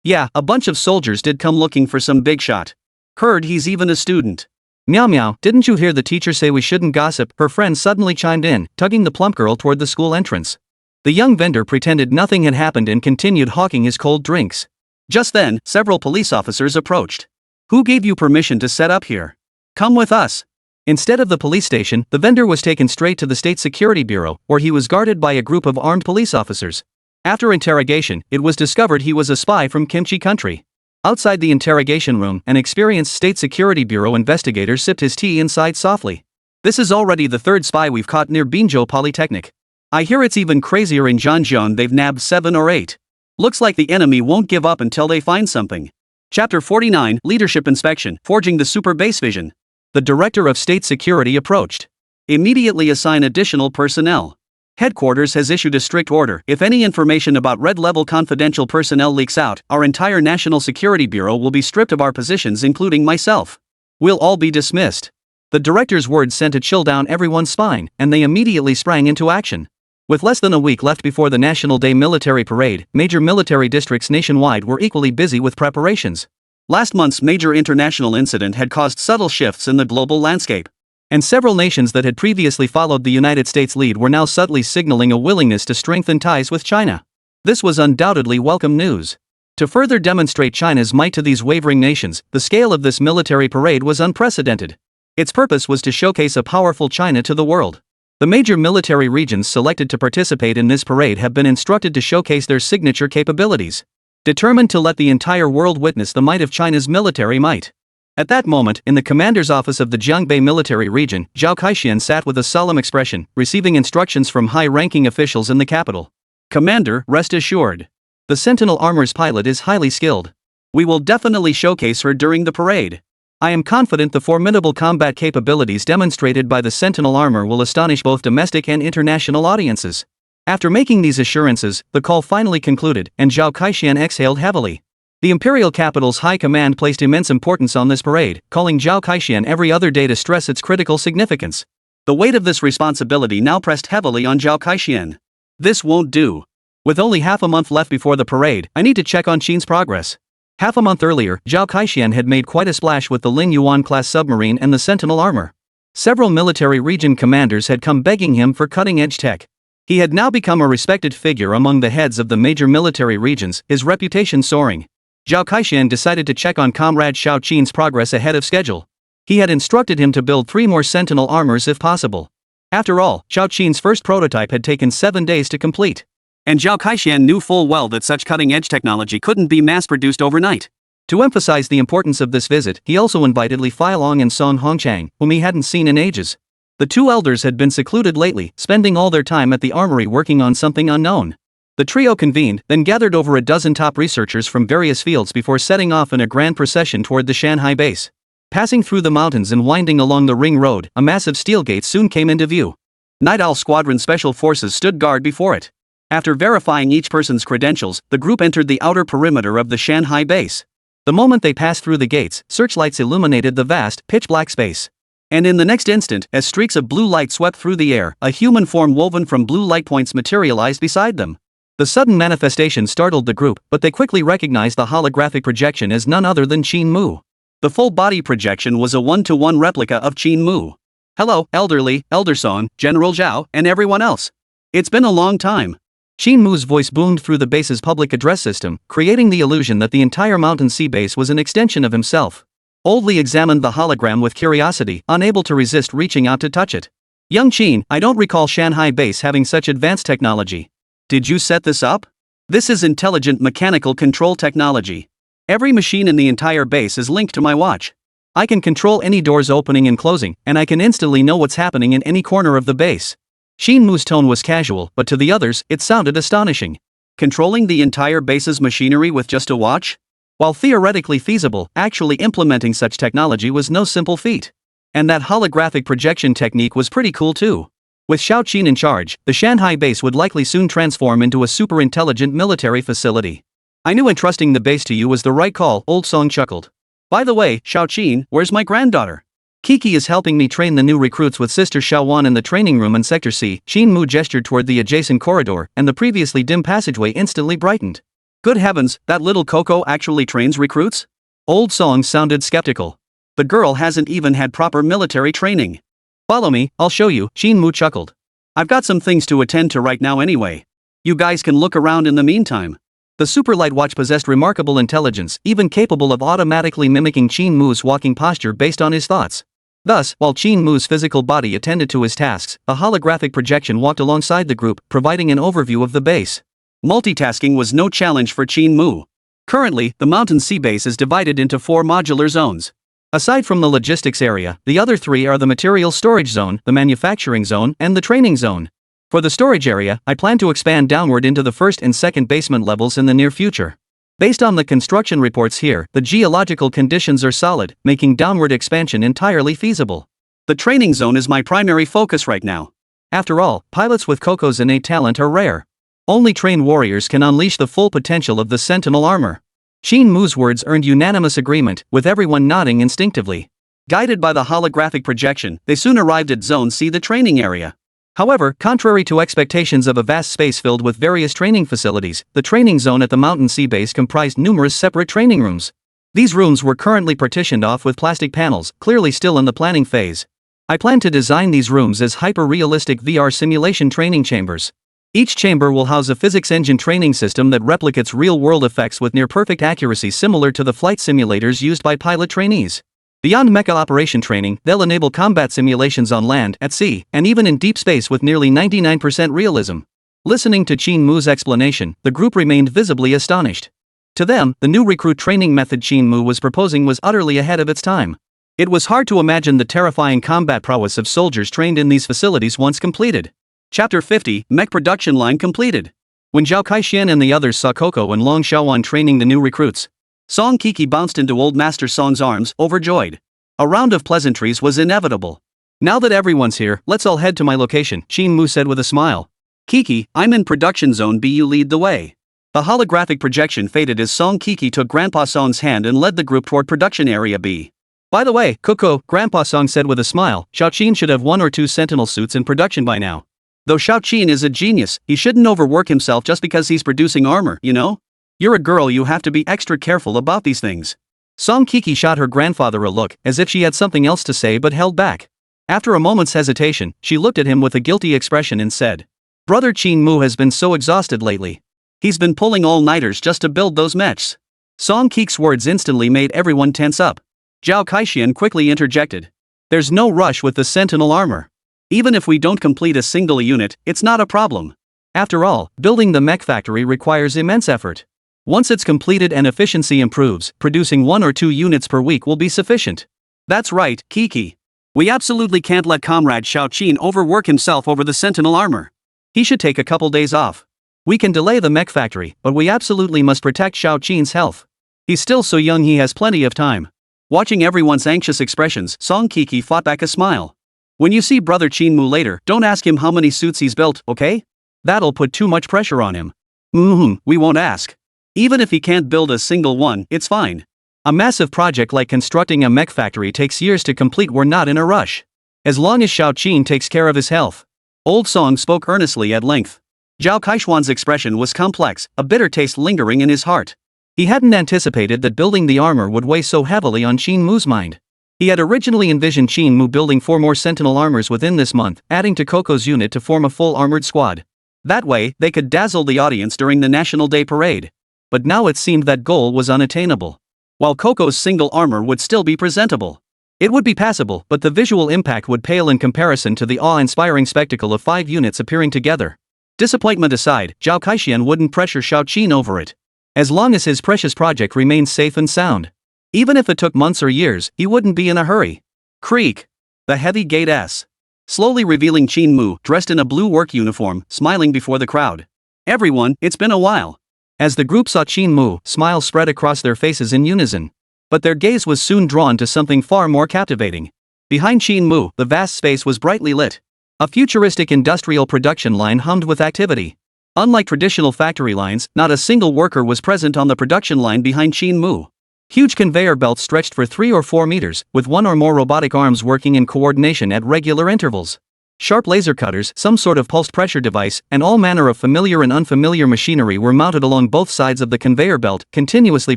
Yeah, a bunch of soldiers did come looking for some big shot. Heard he's even a student. Meow meow, didn't you hear the teacher say we shouldn't gossip? Her friend suddenly chimed in, tugging the plump girl toward the school entrance. The young vendor pretended nothing had happened and continued hawking his cold drinks. Just then, several police officers approached. Who gave you permission to set up here? Come with us. Instead of the police station, the vendor was taken straight to the State Security Bureau, where he was guarded by a group of armed police officers. After interrogation, it was discovered he was a spy from Kimchi country. Outside the interrogation room, an experienced State Security Bureau investigator sipped his tea and sighed softly. This is already the 3rd spy we've caught near Binzhou Polytechnic. I hear it's even crazier in Zhanjiang. They've nabbed 7 or 8. Looks like the enemy won't give up until they find something. Chapter 49, Leadership Inspection, Forging the Super Base Vision. The Director of State Security approached. Immediately assign additional personnel. Headquarters has issued a strict order. If any information about red-level confidential personnel leaks out, our entire National Security Bureau will be stripped of our positions, including myself. We'll all be dismissed. The director's words sent a chill down everyone's spine, and they immediately sprang into action. With less than a week left before the National Day military parade, major military districts nationwide were equally busy with preparations. Last month's major international incident had caused subtle shifts in the global landscape. And several nations that had previously followed the United States' lead were now subtly signaling a willingness to strengthen ties with China. This was undoubtedly welcome news. To further demonstrate China's might to these wavering nations, the scale of this military parade was unprecedented. Its purpose was to showcase a powerful China to the world. The major military regions selected to participate in this parade have been instructed to showcase their signature capabilities, determined to let the entire world witness the might of China's military might. At that moment, in the commander's office of the Jiangbei military region, Zhao Kaixian sat with a solemn expression, receiving instructions from high-ranking officials in the capital. "Commander, rest assured. The Sentinel armor's pilot is highly skilled. We will definitely showcase her during the parade. I am confident the formidable combat capabilities demonstrated by the Sentinel armor will astonish both domestic and international audiences." After making these assurances, the call finally concluded, and Zhao Kaixian exhaled heavily. The imperial capital's high command placed immense importance on this parade, calling Zhao Kaixian every other day to stress its critical significance. The weight of this responsibility now pressed heavily on Zhao Kaixian. This won't do. With only half a month left before the parade, I need to check on Qin's progress. Half a month earlier, Zhao Kaixian had made quite a splash with the Lin Yuan-class submarine and the Sentinel armor. Several military region commanders had come begging him for cutting-edge tech. He had now become a respected figure among the heads of the major military regions, his reputation soaring. Zhao Kaixian decided to check on Comrade Xiao Qin's progress ahead of schedule. He had instructed him to build 3 more Sentinel armors if possible. After all, Xiao Qin's first prototype had taken 7 days to complete. And Zhao Kaixian knew full well that such cutting-edge technology couldn't be mass-produced overnight. To emphasize the importance of this visit, he also invited Li Feilong and Song Guoqiang, whom he hadn't seen in ages. The two elders had been secluded lately, spending all their time at the armory working on something unknown. The trio convened, then gathered over a dozen top researchers from various fields before setting off in a grand procession toward the Shanghai base. Passing through the mountains and winding along the ring road, a massive steel gate soon came into view. Night Owl Squadron Special Forces stood guard before it. After verifying each person's credentials, the group entered the outer perimeter of the Shanghai base. The moment they passed through the gates, searchlights illuminated the vast, pitch-black space. And in the next instant, as streaks of blue light swept through the air, a human form woven from blue light points materialized beside them. The sudden manifestation startled the group, but they quickly recognized the holographic projection as none other than Qin Mu. The full-body projection was a 1-to-1 replica of Qin Mu. "Hello, Elderly, Elder Song, General Zhao, and everyone else. It's been a long time." Qin Mu's voice boomed through the base's public address system, creating the illusion that the entire Mountain Sea base was an extension of himself. Old Li examined the hologram with curiosity, unable to resist reaching out to touch it. "Young Qin, I don't recall Shanghai base having such advanced technology. Did you set this up? This is intelligent mechanical control technology. Every machine in the entire base is linked to my watch. I can control any doors opening and closing, and I can instantly know what's happening in any corner of the base." Qin Mu's tone was casual, but to the others, it sounded astonishing. Controlling the entire base's machinery with just a watch? While theoretically feasible, actually implementing such technology was no simple feat. And that holographic projection technique was pretty cool too. With Xiao Qin in charge, the Shanghai base would likely soon transform into a super-intelligent military facility. "I knew entrusting the base to you was the right call," Old Song chuckled. "By the way, Xiao Qin, where's my granddaughter?" "Keke is helping me train the new recruits with Sister Xiaowan in the training room in Sector C." Qin Mu gestured toward the adjacent corridor, and the previously dim passageway instantly brightened. "Good heavens, that little Coco actually trains recruits?" Old Song sounded skeptical. "The girl hasn't even had proper military training." "Follow me, I'll show you," Qin Mu chuckled. "I've got some things to attend to right now anyway. You guys can look around in the meantime." The super light watch possessed remarkable intelligence, even capable of automatically mimicking Qin Mu's walking posture based on his thoughts. Thus, while Qin Mu's physical body attended to his tasks, a holographic projection walked alongside the group, providing an overview of the base. Multitasking was no challenge for Qin Mu. Currently, the Mountain Sea base is divided into 4 modular zones. Aside from the logistics area, the other 3 are the material storage zone, the manufacturing zone, and the training zone. For the storage area, I plan to expand downward into the first and second basement levels in the near future. Based on the construction reports here, the geological conditions are solid, making downward expansion entirely feasible. The training zone is my primary focus right now. After all, pilots with Coco's innate talent are rare. Only trained warriors can unleash the full potential of the Sentinel armor. Qin Mu's words earned unanimous agreement, with everyone nodding instinctively. Guided by the holographic projection, they soon arrived at Zone C, the training area. However, contrary to expectations of a vast space filled with various training facilities, the training zone at the Mountain Sea base comprised numerous separate training rooms. These rooms were currently partitioned off with plastic panels, clearly still in the planning phase. I plan to design these rooms as hyper-realistic VR simulation training chambers. Each chamber will house a physics engine training system that replicates real-world effects with near-perfect accuracy similar to the flight simulators used by pilot trainees. Beyond mecha operation training, they'll enable combat simulations on land, at sea, and even in deep space with nearly 99% realism. Listening to Qin Mu's explanation, the group remained visibly astonished. To them, the new recruit training method Qin Mu was proposing was utterly ahead of its time. It was hard to imagine the terrifying combat prowess of soldiers trained in these facilities once completed. Chapter 50, Mech Production Line completed. When Zhao Kaixuan and the others saw Coco and Long Xiaowan training the new recruits, Song Keke bounced into Old Master Song's arms, overjoyed. A round of pleasantries was inevitable. Now that everyone's here, let's all head to my location, Qin Mu said with a smile. Keke, I'm in production zone B, you lead the way. The holographic projection faded as Song Keke took Grandpa Song's hand and led the group toward production area B. By the way, Coco, Grandpa Song said with a smile, Xiaoqin should have 1 or 2 Sentinel suits in production by now. Though Xiaoqin is a genius, he shouldn't overwork himself just because he's producing armor, you know? You're a girl, you have to be extra careful about these things. Song Keke shot her grandfather a look, as if she had something else to say but held back. After a moment's hesitation, she looked at him with a guilty expression and said, Brother Qin Mu has been so exhausted lately. He's been pulling all-nighters just to build those mechs. Song Keke's words instantly made everyone tense up. Zhao Kaixuan quickly interjected. There's no rush with the Sentinel armor. Even if we don't complete a single unit, it's not a problem. After all, building the mech factory requires immense effort. Once it's completed and efficiency improves, producing 1 or 2 units per week will be sufficient. That's right, Keke. We absolutely can't let Comrade Xiaoqin overwork himself over the Sentinel armor. He should take a couple days off. We can delay the mech factory, but we absolutely must protect Xiaoqin's health. He's still so young, he has plenty of time. Watching everyone's anxious expressions, Song Keke fought back a smile. When you see Brother Qin Mu later, don't ask him how many suits he's built, okay? That'll put too much pressure on him. We won't ask. Even if he can't build a single one, it's fine. A massive project like constructing a mech factory takes years to complete. We're not in a rush. As long as Xiaoqin takes care of his health. Old Song spoke earnestly at length. Zhao Kaixuan's expression was complex, a bitter taste lingering in his heart. He hadn't anticipated that building the armor would weigh so heavily on Qin Mu's mind. He had originally envisioned Qin Mu building 4 more Sentinel armors within this month, adding to Coco's unit to form a full armored squad. That way, they could dazzle the audience during the National Day Parade. But now it seemed that goal was unattainable. While Coco's single armor would still be presentable. It would be passable, but the visual impact would pale in comparison to the awe-inspiring spectacle of 5 units appearing together. Disappointment aside, Zhao Kaixuan wouldn't pressure Xiaoqin over it. As long as his precious project remained safe and sound. Even if it took months or years, he wouldn't be in a hurry. Creak. The heavy gate S. Slowly revealing Qin Mu, dressed in a blue work uniform, smiling before the crowd. Everyone, it's been a while. As the group saw Qin Mu, smiles spread across their faces in unison. But their gaze was soon drawn to something far more captivating. Behind Qin Mu, the vast space was brightly lit. A futuristic industrial production line hummed with activity. Unlike traditional factory lines, not a single worker was present on the production line behind Qin Mu. Huge conveyor belts stretched for 3 or 4 meters, with 1 or more robotic arms working in coordination at regular intervals. Sharp laser cutters, some sort of pulsed pressure device, and all manner of familiar and unfamiliar machinery were mounted along both sides of the conveyor belt, continuously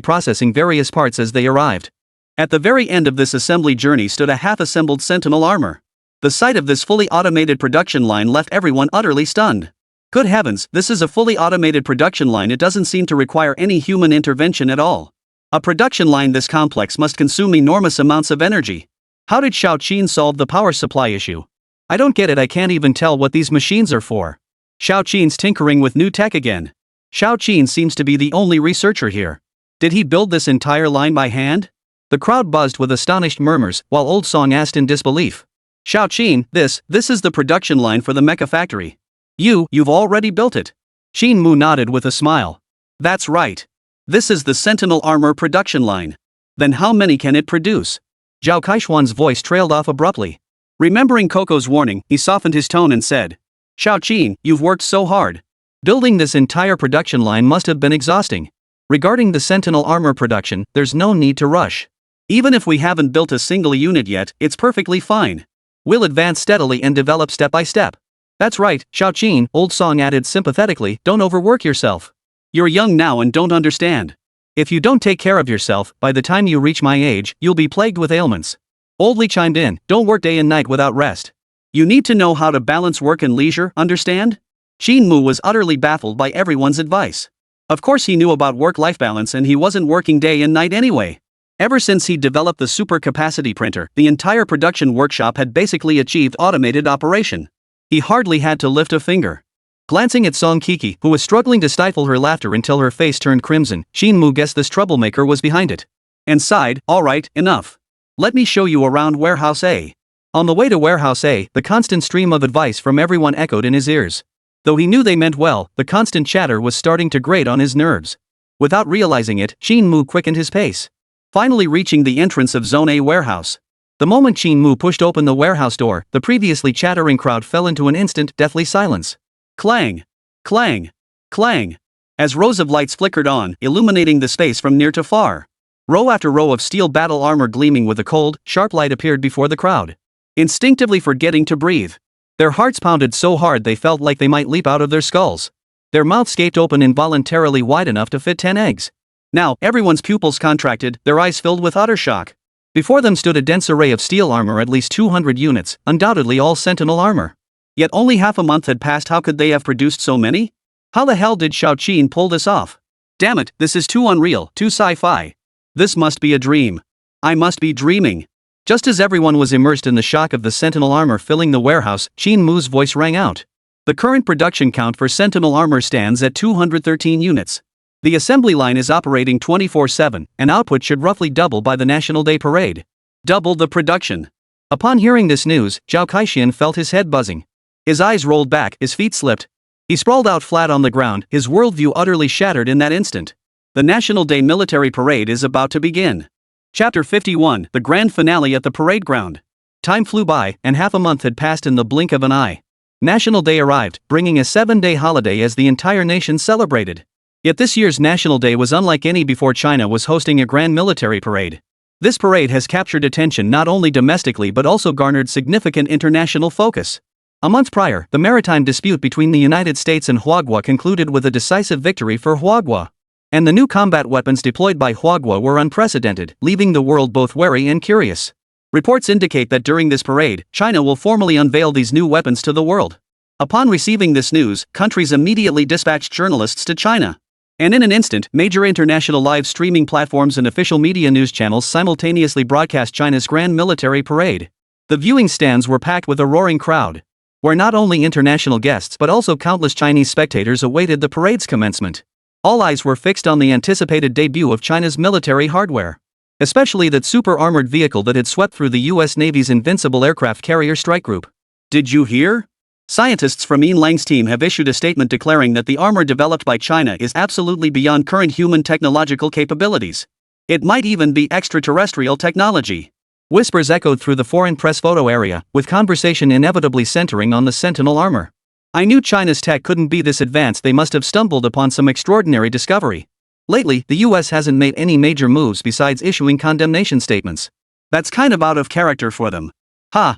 processing various parts as they arrived. At the very end of this assembly journey stood a half-assembled Sentinel armor. The sight of this fully automated production line left everyone utterly stunned. Good heavens, this is a fully automated production line. It doesn't seem to require any human intervention at all. A production line this complex must consume enormous amounts of energy. How did Xiaoqin solve the power supply issue? I don't get it. I can't even tell what these machines are for. Xiaoqin's tinkering with new tech again. Xiaoqin seems to be the only researcher here. Did he build this entire line by hand? The crowd buzzed with astonished murmurs, while Old Song asked in disbelief. Xiaoqin, this is the production line for the mecha factory. You've already built it. Qin Mu nodded with a smile. That's right. This is the Sentinel armor production line. Then how many can it produce? Zhao Kaixuan's voice trailed off abruptly. Remembering Coco's warning, he softened his tone and said, Xiaoqin, you've worked so hard. Building this entire production line must have been exhausting. Regarding the Sentinel armor production, there's no need to rush. Even if we haven't built a single unit yet, it's perfectly fine. We'll advance steadily and develop step by step. That's right, Xiaoqin, old Song added sympathetically, don't overwork yourself. You're young now and don't understand. If you don't take care of yourself, by the time you reach my age, you'll be plagued with ailments. Old Li chimed in, don't work day and night without rest. You need to know how to balance work and leisure, understand? Qin Mu was utterly baffled by everyone's advice. Of course he knew about work-life balance and he wasn't working day and night anyway. Ever since he developed the super-capacity printer, the entire production workshop had basically achieved automated operation. He hardly had to lift a finger. Glancing at Song Keke, who was struggling to stifle her laughter until her face turned crimson, Qin Mu guessed this troublemaker was behind it. And sighed, alright, enough. Let me show you around Warehouse A. On the way to Warehouse A, the constant stream of advice from everyone echoed in his ears. Though he knew they meant well, the constant chatter was starting to grate on his nerves. Without realizing it, Qin Mu quickened his pace. Finally reaching the entrance of Zone A warehouse. The moment Qin Mu pushed open the warehouse door, the previously chattering crowd fell into an instant, deathly silence. Clang! Clang! Clang! As rows of lights flickered on, illuminating the space from near to far. Row after row of steel battle armor gleaming with a cold, sharp light appeared before the crowd. Instinctively forgetting to breathe. Their hearts pounded so hard they felt like they might leap out of their skulls. Their mouths gaped open involuntarily wide enough to fit 10 eggs. Now, everyone's pupils contracted, their eyes filled with utter shock. Before them stood a dense array of steel armor, at least 200 units, undoubtedly all Sentinel armor. Yet only half a month had passed. How could they have produced so many? How the hell did Xiaoqin pull this off? Damn it, this is too unreal, too sci-fi. This must be a dream. I must be dreaming. Just as everyone was immersed in the shock of the Sentinel armor filling the warehouse, Qin Mu's voice rang out. The current production count for Sentinel armor stands at 213 units. The assembly line is operating 24/7, and output should roughly double by the National Day Parade. Double the production. Upon hearing this news, Zhao Kaixian felt his head buzzing. His eyes rolled back, his feet slipped. He sprawled out flat on the ground, his worldview utterly shattered in that instant. The National Day Military Parade is about to begin. Chapter 51, the grand finale at the parade ground. Time flew by, and half a month had passed in the blink of an eye. National Day arrived, bringing a 7-day holiday as the entire nation celebrated. Yet this year's National Day was unlike any before. China was hosting a grand military parade. This parade has captured attention not only domestically but also garnered significant international focus. A month prior, the maritime dispute between the United States and Huagua concluded with a decisive victory for Huagua. And the new combat weapons deployed by Huagua were unprecedented, leaving the world both wary and curious. Reports indicate that during this parade, China will formally unveil these new weapons to the world. Upon receiving this news, countries immediately dispatched journalists to China. And in an instant, major international live streaming platforms and official media news channels simultaneously broadcast China's grand military parade. The viewing stands were packed with a roaring crowd, where not only international guests but also countless Chinese spectators awaited the parade's commencement. All eyes were fixed on the anticipated debut of China's military hardware. Especially that super-armored vehicle that had swept through the U.S. Navy's invincible aircraft carrier strike group. Did you hear? Scientists from Yin Lang's team have issued a statement declaring that the armor developed by China is absolutely beyond current human technological capabilities. It might even be extraterrestrial technology. Whispers echoed through the foreign press photo area, with conversation inevitably centering on the Sentinel armor. I knew China's tech couldn't be this advanced. They must have stumbled upon some extraordinary discovery. Lately, the US hasn't made any major moves besides issuing condemnation statements. That's kind of out of character for them.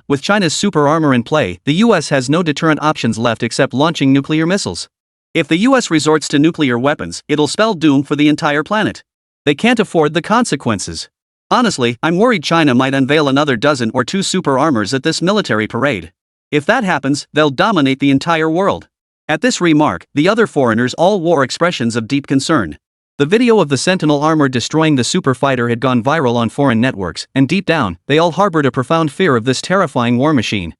With China's super armor in play, the US has no deterrent options left except launching nuclear missiles. If the US resorts to nuclear weapons, it'll spell doom for the entire planet. They can't afford the consequences. Honestly, I'm worried China might unveil another dozen or two super armors at this military parade. If that happens, they'll dominate the entire world. At this remark, the other foreigners all wore expressions of deep concern. The video of the Sentinel armor destroying the super fighter had gone viral on foreign networks, and deep down, they all harbored a profound fear of this terrifying war machine.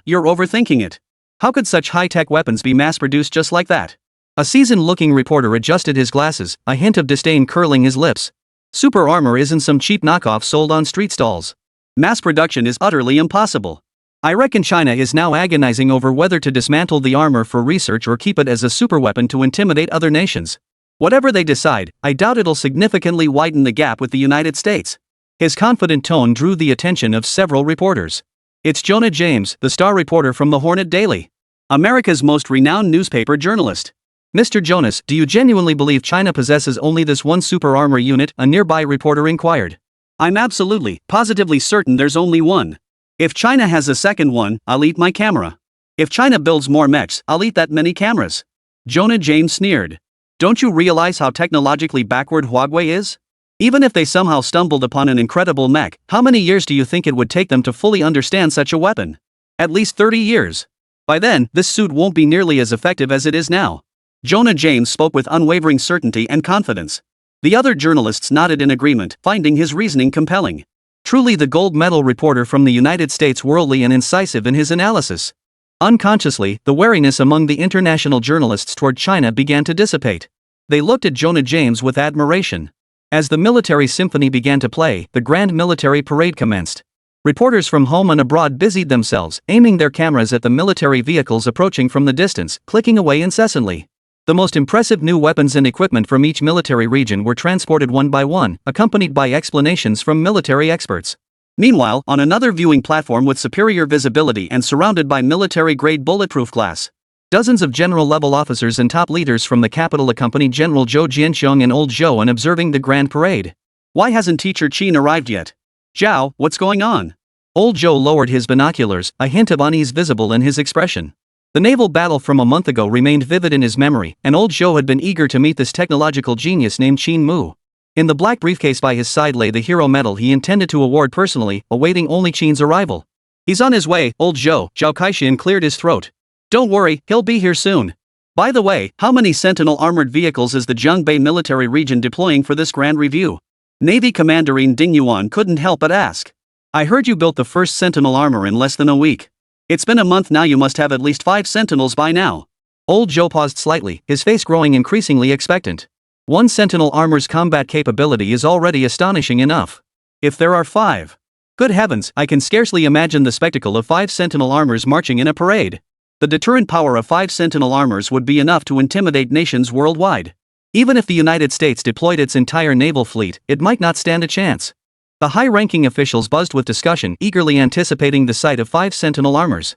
You're overthinking it. How could such high-tech weapons be mass-produced just like that? A seasoned-looking reporter adjusted his glasses, a hint of disdain curling his lips. Super armor isn't some cheap knockoff sold on street stalls. Mass production is utterly impossible. I reckon China is now agonizing over whether to dismantle the armor for research or keep it as a superweapon to intimidate other nations. Whatever they decide, I doubt it'll significantly widen the gap with the United States. His confident tone drew the attention of several reporters. It's Jonah James, the star reporter from the Hornet Daily, America's most renowned newspaper journalist. Mr. Jonas, do you genuinely believe China possesses only this one super armor unit? A nearby reporter inquired. I'm absolutely, positively certain there's only one. If China has a second one, I'll eat my camera. If China builds more mechs, I'll eat that many cameras. Jonah James sneered. Don't you realize how technologically backward Huawei is? Even if they somehow stumbled upon an incredible mech, how many years do you think it would take them to fully understand such a weapon? At least 30 years. By then, this suit won't be nearly as effective as it is now. Jonah James spoke with unwavering certainty and confidence. The other journalists nodded in agreement, finding his reasoning compelling. Truly the gold medal reporter from the United States, worldly and incisive in his analysis. Unconsciously, the wariness among the international journalists toward China began to dissipate. They looked at Jonah James with admiration. As the military symphony began to play, the grand military parade commenced. Reporters from home and abroad busied themselves, aiming their cameras at the military vehicles approaching from the distance, clicking away incessantly. The most impressive new weapons and equipment from each military region were transported one by one, accompanied by explanations from military experts. Meanwhile, on another viewing platform with superior visibility and surrounded by military-grade bulletproof glass, dozens of general-level officers and top leaders from the capital accompanied General Zhou Jianxiong and Old Zhou in observing the grand parade. Why hasn't Teacher Qin arrived yet? Zhao, what's going on? Old Zhou lowered his binoculars, a hint of unease visible in his expression. The naval battle from a month ago remained vivid in his memory, and Old Zhou had been eager to meet this technological genius named Qin Mu. In the black briefcase by his side lay the hero medal he intended to award personally, awaiting only Qin's arrival. He's on his way, Old Zhou, Zhao Kaishan cleared his throat. Don't worry, he'll be here soon. By the way, how many Sentinel armored vehicles is the Zhongbei military region deploying for this grand review? Navy Commander Ding Yuan couldn't help but ask. I heard you built the first Sentinel armor in less than a week. It's been a month now, you must have at least 5 Sentinels by now. Old Zhou paused slightly, his face growing increasingly expectant. One Sentinel armor's combat capability is already astonishing enough. If there are 5. Good heavens, I can scarcely imagine the spectacle of 5 Sentinel armors marching in a parade. The deterrent power of 5 Sentinel armors would be enough to intimidate nations worldwide. Even if the United States deployed its entire naval fleet, it might not stand a chance. The high-ranking officials buzzed with discussion, eagerly anticipating the sight of 5 Sentinel armors.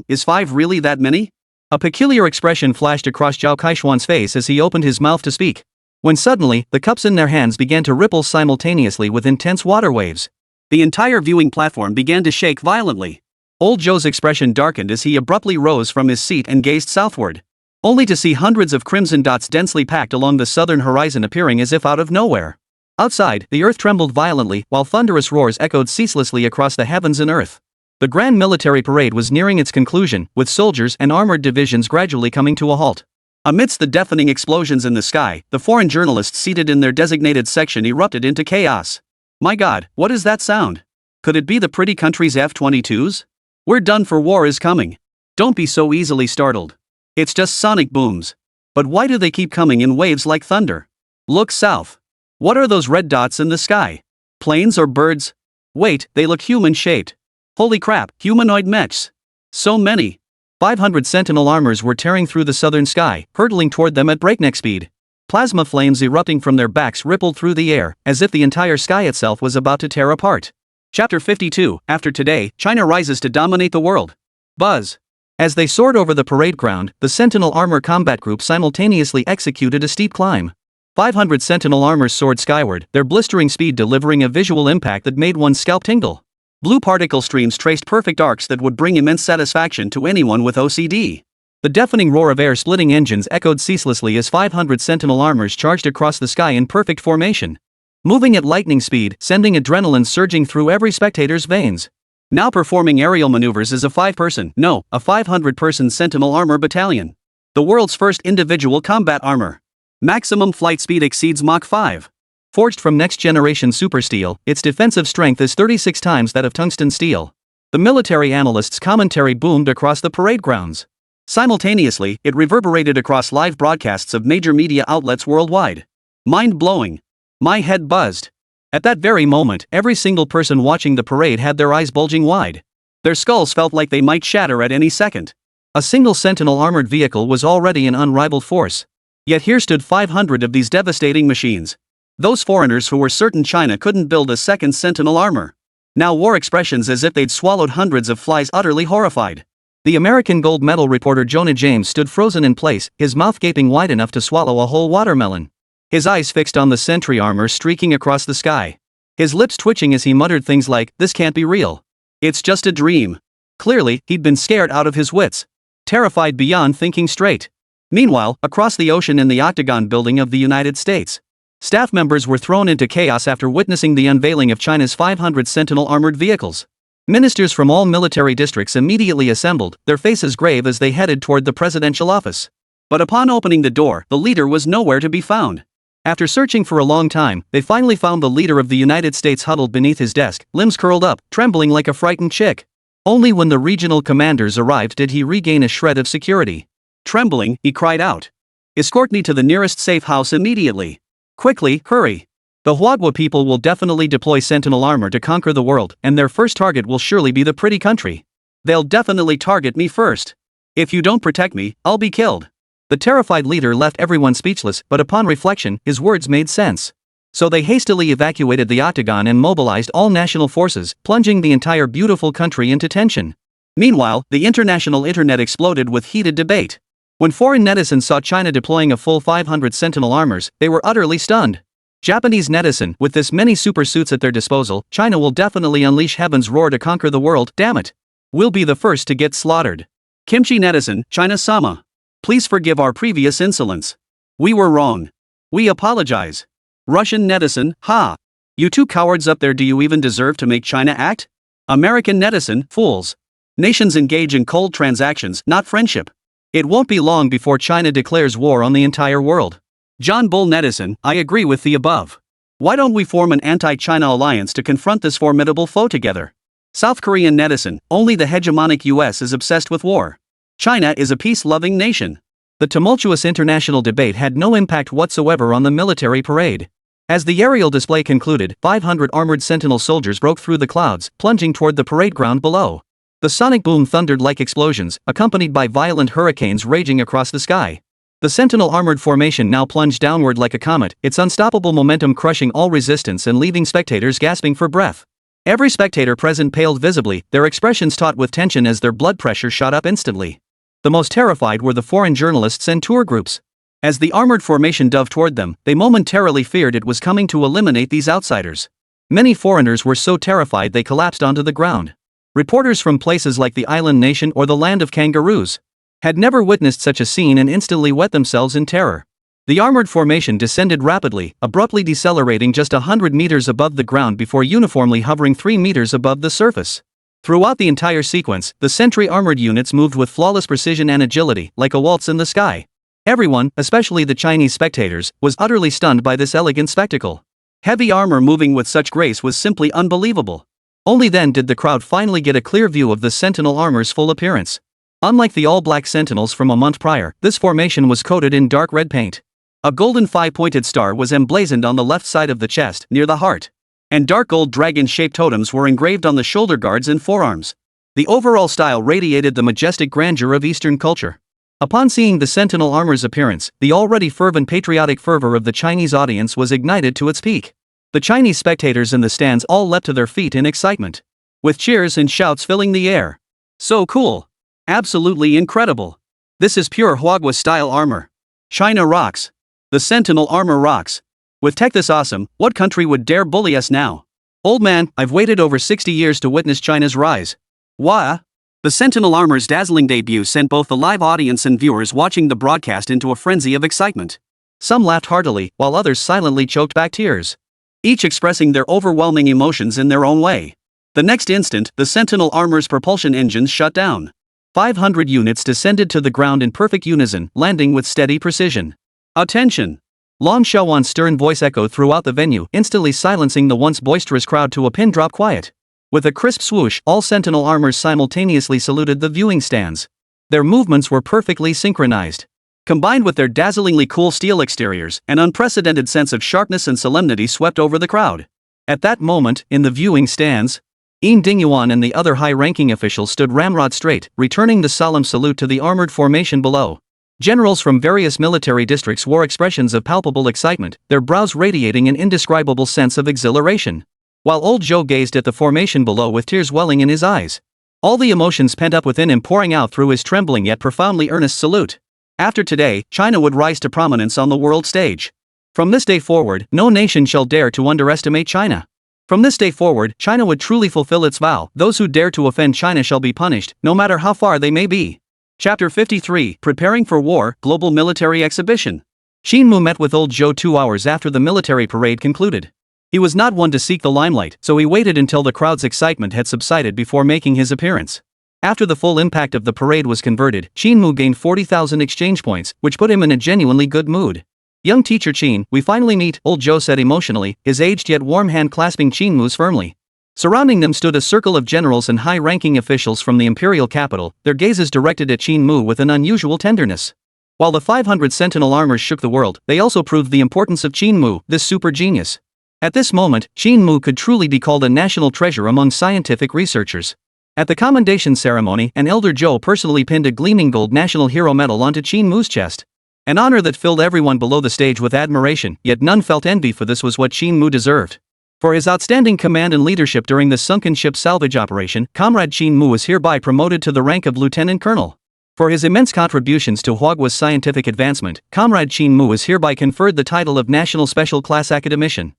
Is 5 really that many? A peculiar expression flashed across Zhao Kaishuan's face as he opened his mouth to speak. When suddenly, the cups in their hands began to ripple simultaneously with intense water waves. The entire viewing platform began to shake violently. Old Zhou's expression darkened as he abruptly rose from his seat and gazed southward, only to see hundreds of crimson dots densely packed along the southern horizon appearing as if out of nowhere. Outside, the earth trembled violently, while thunderous roars echoed ceaselessly across the heavens and earth. The grand military parade was nearing its conclusion, with soldiers and armored divisions gradually coming to a halt. Amidst the deafening explosions in the sky, the foreign journalists seated in their designated section erupted into chaos. My God, what is that sound? Could it be the pretty country's F-22s? We're done for, war is coming. Don't be so easily startled. It's just sonic booms. But why do they keep coming in waves like thunder? Look south. What are those red dots in the sky? Planes or birds? Wait, they look human-shaped. Holy crap, humanoid mechs. So many. 500 Sentinel armors were tearing through the southern sky, hurtling toward them at breakneck speed. Plasma flames erupting from their backs rippled through the air, as if the entire sky itself was about to tear apart. Chapter 52, After today, China rises to dominate the world. Buzz. As they soared over the parade ground, the Sentinel armor combat group simultaneously executed a steep climb. 500 Sentinel armors soared skyward, their blistering speed delivering a visual impact that made one's scalp tingle. Blue particle streams traced perfect arcs that would bring immense satisfaction to anyone with OCD. The deafening roar of air-splitting engines echoed ceaselessly as 500 Sentinel armors charged across the sky in perfect formation, moving at lightning speed, sending adrenaline surging through every spectator's veins. Now performing aerial maneuvers is a 500-person Sentinel armor battalion. The world's first individual combat armor. Maximum flight speed exceeds Mach 5. Forged from next-generation super steel, its defensive strength is 36 times that of tungsten steel. The military analyst's commentary boomed across the parade grounds. Simultaneously, it reverberated across live broadcasts of major media outlets worldwide. Mind-blowing. My head buzzed. At that very moment, every single person watching the parade had their eyes bulging wide. Their skulls felt like they might shatter at any second. A single Sentinel armored vehicle was already an unrivaled force. Yet here stood 500 of these devastating machines. Those foreigners who were certain China couldn't build a second Sentinel armor now wore expressions as if they'd swallowed hundreds of flies, utterly horrified. The American gold medal reporter Jonah James stood frozen in place, his mouth gaping wide enough to swallow a whole watermelon. His eyes fixed on the sentry armor streaking across the sky. his lips twitching as he muttered things like, "This can't be real. It's just a dream." Clearly, he'd been scared out of his wits. Terrified beyond thinking straight. Meanwhile, across the ocean in the Octagon building of the United States, staff members were thrown into chaos after witnessing the unveiling of China's 500 Sentinel armored vehicles. Ministers from all military districts immediately assembled, their faces grave as they headed toward the presidential office. But upon opening the door, the leader was nowhere to be found. After searching for a long time, they finally found the leader of the United States huddled beneath his desk, limbs curled up, trembling like a frightened chick. Only when the regional commanders arrived did he regain a shred of security. Trembling, he cried out, "Escort me to the nearest safe house immediately. Quickly, hurry. The Huagua people will definitely deploy Sentinel armor to conquer the world, and their first target will surely be the pretty country. They'll definitely target me first. If you don't protect me, I'll be killed." The terrified leader left everyone speechless, but upon reflection, his words made sense. So they hastily evacuated the Octagon and mobilized all national forces, plunging the entire beautiful country into tension. Meanwhile, the international internet exploded with heated debate. When foreign netizens saw China deploying a full 500 Sentinel armors, they were utterly stunned. Japanese netizen, with this many super suits at their disposal, China will definitely unleash heaven's roar to conquer the world, damn it. We'll be the first to get slaughtered. Kimchi netizen, China-sama. Please forgive our previous insolence. We were wrong. We apologize. Russian netizen, ha. You two cowards up there, do you even deserve to make China act? American netizen, fools. Nations engage in cold transactions, not friendship. It won't be long before China declares war on the entire world. John Bull netizen, I agree with the above. Why don't we form an anti-China alliance to confront this formidable foe together? South Korean netizen, only the hegemonic US is obsessed with war. China is a peace-loving nation. The tumultuous international debate had no impact whatsoever on the military parade. As the aerial display concluded, 500 armored Sentinel soldiers broke through the clouds, plunging toward the parade ground below. The sonic boom thundered like explosions, accompanied by violent hurricanes raging across the sky. The Sentinel armored formation now plunged downward like a comet, its unstoppable momentum crushing all resistance and leaving spectators gasping for breath. Every spectator present paled visibly, their expressions taut with tension as their blood pressure shot up instantly. The most terrified were the foreign journalists and tour groups. As the armored formation dove toward them, they momentarily feared it was coming to eliminate these outsiders. Many foreigners were so terrified they collapsed onto the ground. Reporters from places like the island nation or the land of kangaroos had never witnessed such a scene and instantly wet themselves in terror. The armored formation descended rapidly, abruptly decelerating just 100 meters above the ground before uniformly hovering 3 meters above the surface. Throughout the entire sequence, the sentry armored units moved with flawless precision and agility, like a waltz in the sky. Everyone, especially the Chinese spectators, was utterly stunned by this elegant spectacle. Heavy armor moving with such grace was simply unbelievable. Only then did the crowd finally get a clear view of the Sentinel armor's full appearance. Unlike the all-black Sentinels from a month prior, this formation was coated in dark red paint. A golden 5-pointed star was emblazoned on the left side of the chest, near the heart. And dark gold dragon-shaped totems were engraved on the shoulder guards and forearms. The overall style radiated the majestic grandeur of Eastern culture. Upon seeing the Sentinel armor's appearance, the already fervent patriotic fervor of the Chinese audience was ignited to its peak. The Chinese spectators in the stands all leapt to their feet in excitement, with cheers and shouts filling the air. So cool. Absolutely incredible. This is pure Huagua-style armor. China rocks. The Sentinel armor rocks. With tech this awesome, what country would dare bully us now? Old man, I've waited over 60 years to witness China's rise. Wah! The Sentinel armor's dazzling debut sent both the live audience and viewers watching the broadcast into a frenzy of excitement. Some laughed heartily, while others silently choked back tears, each expressing their overwhelming emotions in their own way. The next instant, the Sentinel armor's propulsion engines shut down. 500 units descended to the ground in perfect unison, landing with steady precision. Attention! Long Xiaowan's stern voice echoed throughout the venue, instantly silencing the once boisterous crowd to a pin-drop quiet. With a crisp swoosh, all Sentinel armors simultaneously saluted the viewing stands. Their movements were perfectly synchronized. Combined with their dazzlingly cool steel exteriors, an unprecedented sense of sharpness and solemnity swept over the crowd. At that moment, in the viewing stands, Yin Dingyuan and the other high-ranking officials stood ramrod straight, returning the solemn salute to the armored formation below. Generals from various military districts wore expressions of palpable excitement, their brows radiating an indescribable sense of exhilaration. While old Zhou gazed at the formation below with tears welling in his eyes. All the emotions pent up within him pouring out through his trembling yet profoundly earnest salute. After today, China would rise to prominence on the world stage. From this day forward, no nation shall dare to underestimate China. From this day forward, China would truly fulfill its vow: those who dare to offend China shall be punished, no matter how far they may be. Chapter 53, Preparing for War, Global Military Exhibition. Qin Mu met with old Zhou 2 hours after the military parade concluded. He was not one to seek the limelight, so he waited until the crowd's excitement had subsided before making his appearance. After the full impact of the parade was converted, Qin Mu gained 40,000 exchange points, which put him in a genuinely good mood. "Young teacher Qin, we finally meet," old Zhou said emotionally, his aged yet warm hand clasping Qin Mu's firmly. Surrounding them stood a circle of generals and high-ranking officials from the imperial capital, their gazes directed at Qin Mu with an unusual tenderness. While the 500 Sentinel armors shook the world, they also proved the importance of Qin Mu, this super genius. At this moment, Qin Mu could truly be called a national treasure among scientific researchers. At the commendation ceremony, an elder Zhou personally pinned a gleaming gold national hero medal onto Qin Mu's chest. An honor that filled everyone below the stage with admiration, yet none felt envy, for this was what Qin Mu deserved. For his outstanding command and leadership during the sunken ship salvage operation, Comrade Qin Mu was hereby promoted to the rank of lieutenant colonel. For his immense contributions to Huagua's scientific advancement, Comrade Qin Mu is hereby conferred the title of National Special Class Academician.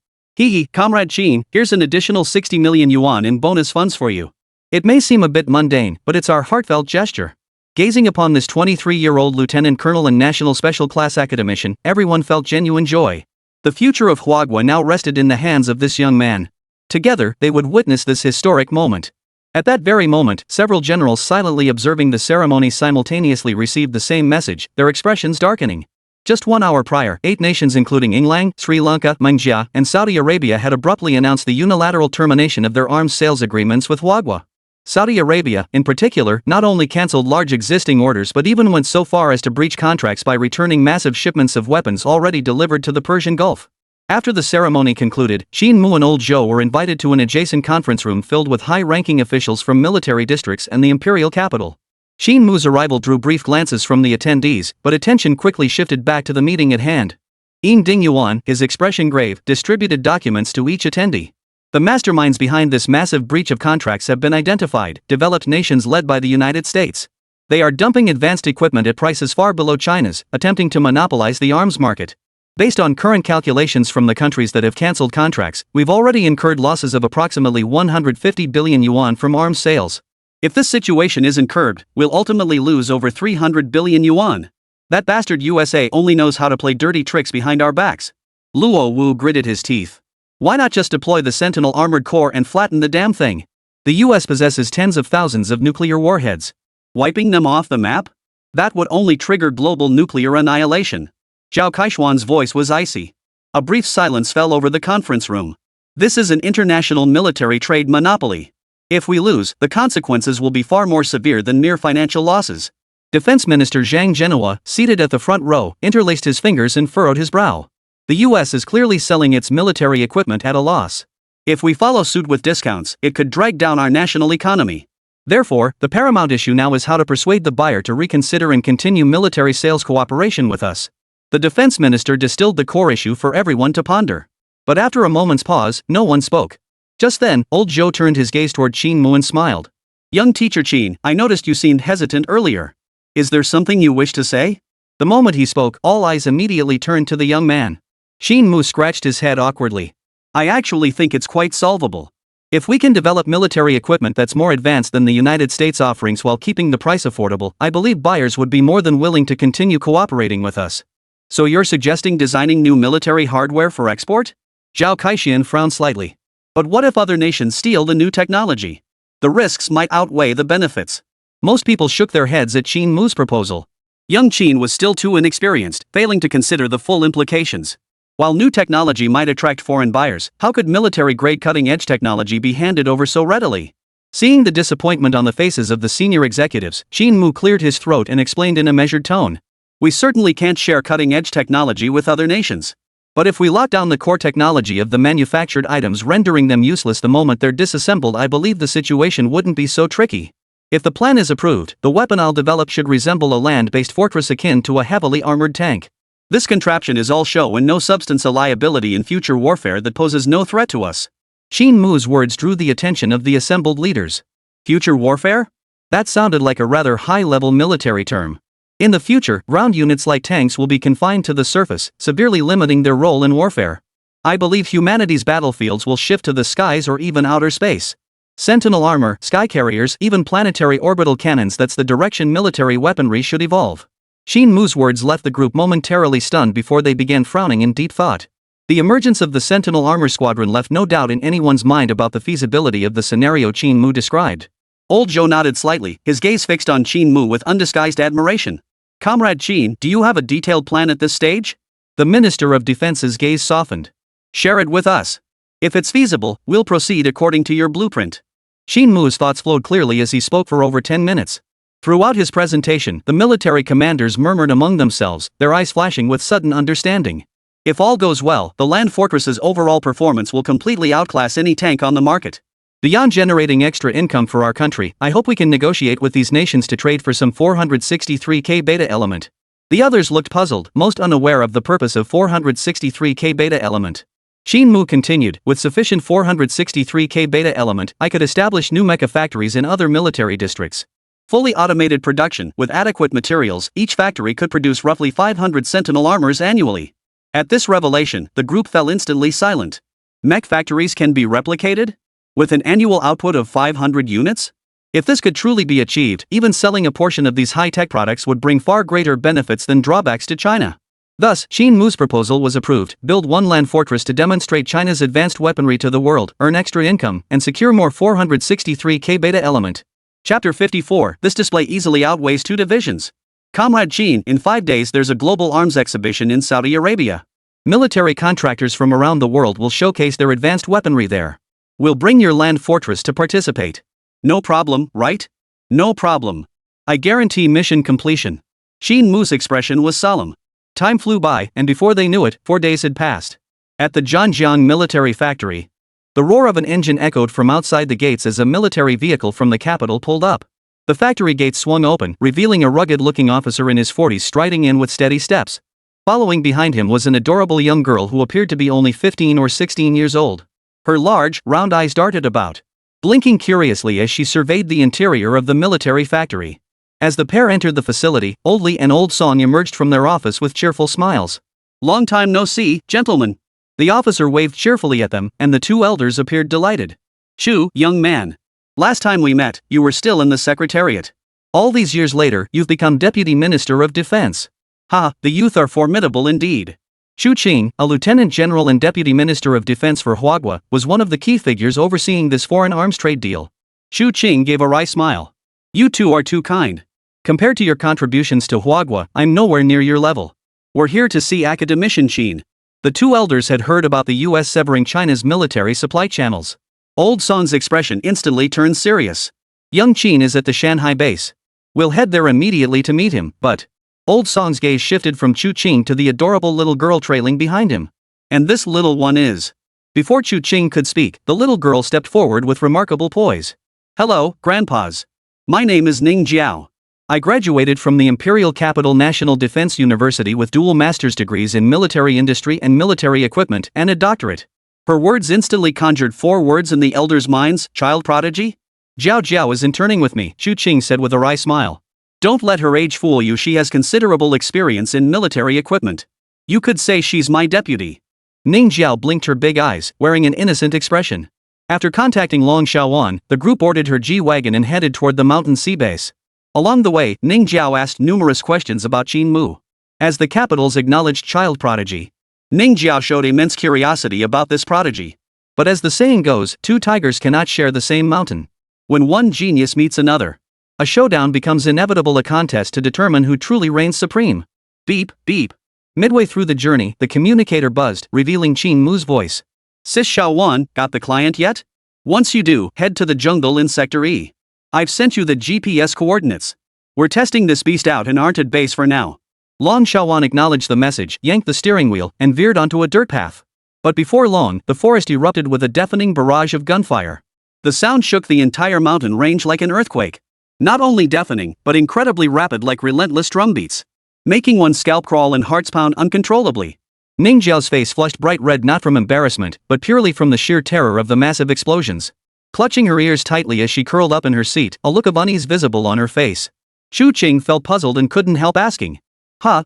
Comrade Qin, here's an additional 60 million yuan in bonus funds for you. It may seem a bit mundane, but it's our heartfelt gesture. Gazing upon this 23-year-old lieutenant colonel and national special class academician, everyone felt genuine joy. The future of Huagua now rested in the hands of this young man. Together, they would witness this historic moment. At that very moment, several generals silently observing the ceremony simultaneously received the same message, their expressions darkening. Just 1 hour prior, 8 nations including England, Sri Lanka, Manhwa, and Saudi Arabia had abruptly announced the unilateral termination of their arms sales agreements with Huagua. Saudi Arabia, in particular, not only cancelled large existing orders but even went so far as to breach contracts by returning massive shipments of weapons already delivered to the Persian Gulf. After the ceremony concluded, Qin Mu and old Zhou were invited to an adjacent conference room filled with high-ranking officials from military districts and the imperial capital. Qin Mu's arrival drew brief glances from the attendees, but attention quickly shifted back to the meeting at hand. Ding Yuan, his expression grave, distributed documents to each attendee. The masterminds behind this massive breach of contracts have been identified: developed nations led by the United States. They are dumping advanced equipment at prices far below China's, attempting to monopolize the arms market. Based on current calculations from the countries that have cancelled contracts, we've already incurred losses of approximately 150 billion yuan from arms sales. If this situation isn't curbed, we'll ultimately lose over 300 billion yuan. That bastard USA only knows how to play dirty tricks behind our backs. Luo Wu gritted his teeth. Why not just deploy the Sentinel armored core and flatten the damn thing? The US possesses tens of thousands of nuclear warheads. Wiping them off the map? That would only trigger global nuclear annihilation. Zhao Kaishuan's voice was icy. A brief silence fell over the conference room. This is an international military trade monopoly. If we lose, the consequences will be far more severe than mere financial losses. Defense Minister Zhang Zhenhua, seated at the front row, interlaced his fingers and furrowed his brow. The US is clearly selling its military equipment at a loss. If we follow suit with discounts, it could drag down our national economy. Therefore, the paramount issue now is how to persuade the buyer to reconsider and continue military sales cooperation with us. The defense minister distilled the core issue for everyone to ponder. But after a moment's pause, no one spoke. Just then, old Zhou turned his gaze toward Qin Mu and smiled. "Young teacher Qin, I noticed you seemed hesitant earlier. Is there something you wish to say?" The moment he spoke, all eyes immediately turned to the young man. Qin Mu scratched his head awkwardly. "I actually think it's quite solvable. If we can develop military equipment that's more advanced than the United States offerings while keeping the price affordable, I believe buyers would be more than willing to continue cooperating with us." "So you're suggesting designing new military hardware for export?" Zhao Kaishian frowned slightly. "But what if other nations steal the new technology? The risks might outweigh the benefits." Most people shook their heads at Qin Mu's proposal. Young Qin was still too inexperienced, failing to consider the full implications. While new technology might attract foreign buyers, how could military-grade cutting-edge technology be handed over so readily? Seeing the disappointment on the faces of the senior executives, Qin Mu cleared his throat and explained in a measured tone. "We certainly can't share cutting-edge technology with other nations. But if we lock down the core technology of the manufactured items, rendering them useless the moment they're disassembled, I believe the situation wouldn't be so tricky. If the plan is approved, the weapon I'll develop should resemble a land-based fortress akin to a heavily armored tank. This contraption is all show and no substance, a liability in future warfare that poses no threat to us." Qin Mu's words drew the attention of the assembled leaders. Future warfare? That sounded like a rather high-level military term. In the future, ground units like tanks will be confined to the surface, severely limiting their role in warfare. I believe humanity's battlefields will shift to the skies or even outer space. Sentinel armor, sky carriers, even planetary orbital cannons, that's the direction military weaponry should evolve. Qin Mu's words left the group momentarily stunned before they began frowning in deep thought. The emergence of the Sentinel armor squadron left no doubt in anyone's mind about the feasibility of the scenario Qin Mu described. Old Zhou nodded slightly, his gaze fixed on Qin Mu with undisguised admiration. Comrade Qin, do you have a detailed plan at this stage? The Minister of Defense's gaze softened. Share it with us. If it's feasible, we'll proceed according to your blueprint. Qin Mu's thoughts flowed clearly as he spoke for over 10 minutes. Throughout his presentation, the military commanders murmured among themselves, their eyes flashing with sudden understanding. If all goes well, the land fortress's overall performance will completely outclass any tank on the market. Beyond generating extra income for our country, I hope we can negotiate with these nations to trade for some 463K beta element. The others looked puzzled, most unaware of the purpose of 463K beta element. Qin Mu continued, with sufficient 463K beta element, I could establish new mecha factories in other military districts. Fully automated production, with adequate materials, each factory could produce roughly 500 Sentinel armors annually. At this revelation, the group fell instantly silent. Mech factories can be replicated? With an annual output of 500 units? If this could truly be achieved, even selling a portion of these high-tech products would bring far greater benefits than drawbacks to China. Thus, Qin Mu's proposal was approved: build one land fortress to demonstrate China's advanced weaponry to the world, earn extra income, and secure more 463K beta element. Chapter 54, this display easily outweighs 2 divisions. Comrade Qin, in 5 days there's a global arms exhibition in Saudi Arabia. Military contractors from around the world will showcase their advanced weaponry there. We'll bring your land fortress to participate. No problem, right? No problem. I guarantee mission completion. Qin Mu's expression was solemn. Time flew by, and before they knew it, 4 days had passed. At the Zhanjiang military factory, the roar of an engine echoed from outside the gates as a military vehicle from the capital pulled up. The factory gates swung open, revealing a rugged-looking officer in his 40s striding in with steady steps. Following behind him was an adorable young girl who appeared to be only 15 or 16 years old. Her large, round eyes darted about, blinking curiously as she surveyed the interior of the military factory. As the pair entered the facility, Old Li and Old Song emerged from their office with cheerful smiles. Long time no see, gentlemen. The officer waved cheerfully at them, and the 2 elders appeared delighted. Chu, young man. Last time we met, you were still in the secretariat. All these years later, you've become Deputy Minister of Defense. Ha, the youth are formidable indeed. Chu Qing, a Lieutenant General and Deputy Minister of Defense for Huagua, was one of the key figures overseeing this foreign arms trade deal. Chu Qing gave a wry smile. You two are too kind. Compared to your contributions to Huagua, I'm nowhere near your level. We're here to see Academician Qin. The 2 elders had heard about the US severing China's military supply channels. Old Song's expression instantly turned serious. Young Qin is at the Shanghai base. We'll head there immediately to meet him, but... Old Song's gaze shifted from Chu Qing to the adorable little girl trailing behind him. And this little one is... Before Chu Qing could speak, the little girl stepped forward with remarkable poise. Hello, grandpas. My name is Ning Jiao. I graduated from the Imperial Capital National Defense University with dual master's degrees in military industry and military equipment and a doctorate. Her words instantly conjured 4 words in the elders' minds: child prodigy? Jiao Jiao is interning with me, Chu Qing said with a wry smile. Don't let her age fool you, she has considerable experience in military equipment. You could say she's my deputy. Ning Jiao blinked her big eyes, wearing an innocent expression. After contacting Long Xiaowan, the group ordered her G-Wagon and headed toward the mountain sea base. Along the way, Ning Jiao asked numerous questions about Qin Mu. As the capital's acknowledged child prodigy, Ning Jiao showed immense curiosity about this prodigy. But as the saying goes, 2 tigers cannot share the same mountain. When one genius meets another, a showdown becomes inevitable, a contest to determine who truly reigns supreme. Beep, beep. Midway through the journey, the communicator buzzed, revealing Qin Mu's voice. Sis Xiaowan, got the client yet? Once you do, head to the jungle in Sector E. I've sent you the GPS coordinates. We're testing this beast out and aren't at base for now. Long Xiaowan acknowledged the message, yanked the steering wheel, and veered onto a dirt path. But before long, the forest erupted with a deafening barrage of gunfire. The sound shook the entire mountain range like an earthquake. Not only deafening, but incredibly rapid like relentless drumbeats, making one's scalp crawl and hearts pound uncontrollably. Ning Jiao's face flushed bright red, not from embarrassment, but purely from the sheer terror of the massive explosions. Clutching her ears tightly as she curled up in her seat, a look of unease visible on her face. Chu Qing felt puzzled and couldn't help asking.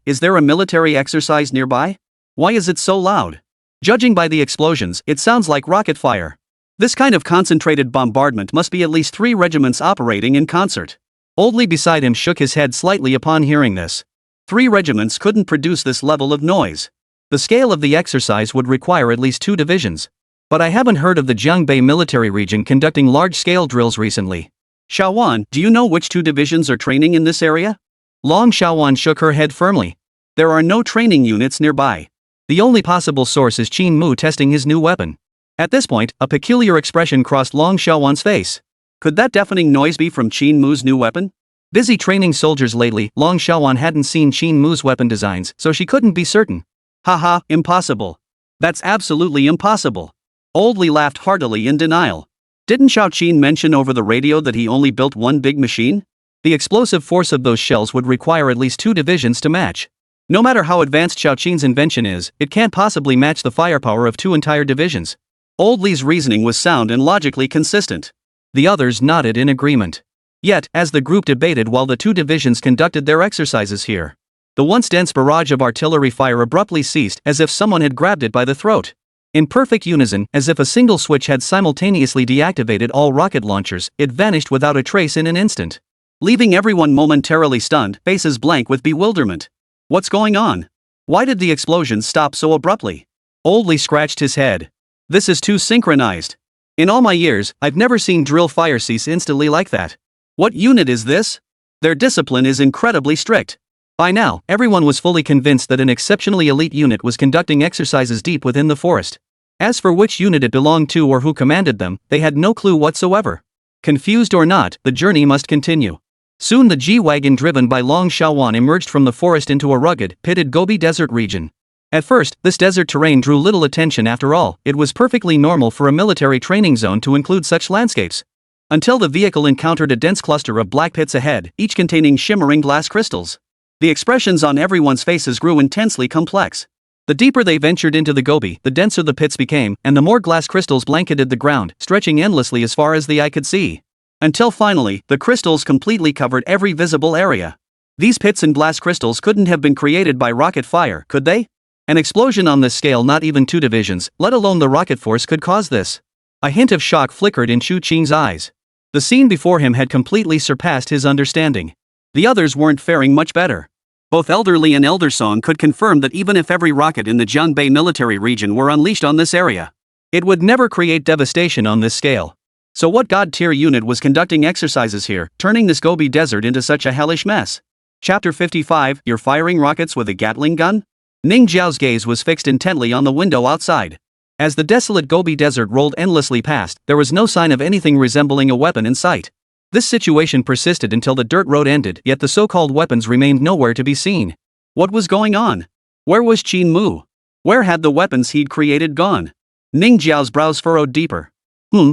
Is there a military exercise nearby? Why is it so loud? Judging by the explosions, it sounds like rocket fire. This kind of concentrated bombardment must be at least 3 regiments operating in concert. Oldly beside him shook his head slightly upon hearing this. 3 regiments couldn't produce this level of noise. The scale of the exercise would require at least 2 divisions. But I haven't heard of the Jiangbei military region conducting large-scale drills recently. Xiaowan, do you know which 2 divisions are training in this area? Long Xiaowan shook her head firmly. There are no training units nearby. The only possible source is Qin Mu testing his new weapon. At this point, a peculiar expression crossed Long Xiaowan's face. Could that deafening noise be from Qin Mu's new weapon? Busy training soldiers lately, Long Xiaowan hadn't seen Qin Mu's weapon designs, so she couldn't be certain. Haha, impossible. That's absolutely impossible. Oldly laughed heartily in denial. Didn't Xiao Qin mention over the radio that he only built 1 big machine? The explosive force of those shells would require at least 2 divisions to match. No matter how advanced Xiao Qin's invention is, it can't possibly match the firepower of 2 entire divisions. Oldly's reasoning was sound and logically consistent. The others nodded in agreement. Yet, as the group debated while the 2 divisions conducted their exercises here, the once dense barrage of artillery fire abruptly ceased as if someone had grabbed it by the throat. In perfect unison, as if a single switch had simultaneously deactivated all rocket launchers, it vanished without a trace in an instant, leaving everyone momentarily stunned, faces blank with bewilderment. What's going on? Why did the explosions stop so abruptly? Oldly scratched his head. This is too synchronized. In all my years, I've never seen drill fire cease instantly like that. What unit is this? Their discipline is incredibly strict. By now, everyone was fully convinced that an exceptionally elite unit was conducting exercises deep within the forest. As for which unit it belonged to or who commanded them, they had no clue whatsoever. Confused or not, the journey must continue. Soon the G-Wagon driven by Long Xiaowan emerged from the forest into a rugged, pitted Gobi Desert region. At first, this desert terrain drew little attention. After all, it was perfectly normal for a military training zone to include such landscapes. Until the vehicle encountered a dense cluster of black pits ahead, each containing shimmering glass crystals. The expressions on everyone's faces grew intensely complex. The deeper they ventured into the Gobi, the denser the pits became, and the more glass crystals blanketed the ground, stretching endlessly as far as the eye could see. Until finally, the crystals completely covered every visible area. These pits and glass crystals couldn't have been created by rocket fire, could they? An explosion on this scale, not even 2 divisions, let alone the rocket force, could cause this. A hint of shock flickered in Shu Qing's eyes. The scene before him had completely surpassed his understanding. The others weren't faring much better. Both Elderly and Elder Song could confirm that even if every rocket in the Jiangbei military region were unleashed on this area, it would never create devastation on this scale. So what god-tier unit was conducting exercises here, turning this Gobi Desert into such a hellish mess? Chapter 55, You're firing rockets with a Gatling gun? Ning Jiao's gaze was fixed intently on the window outside. As the desolate Gobi Desert rolled endlessly past, there was no sign of anything resembling a weapon in sight. This situation persisted until the dirt road ended, yet the so-called weapons remained nowhere to be seen. What was going on? Where was Qin Mu? Where had the weapons he'd created gone? Ning Jiao's brows furrowed deeper.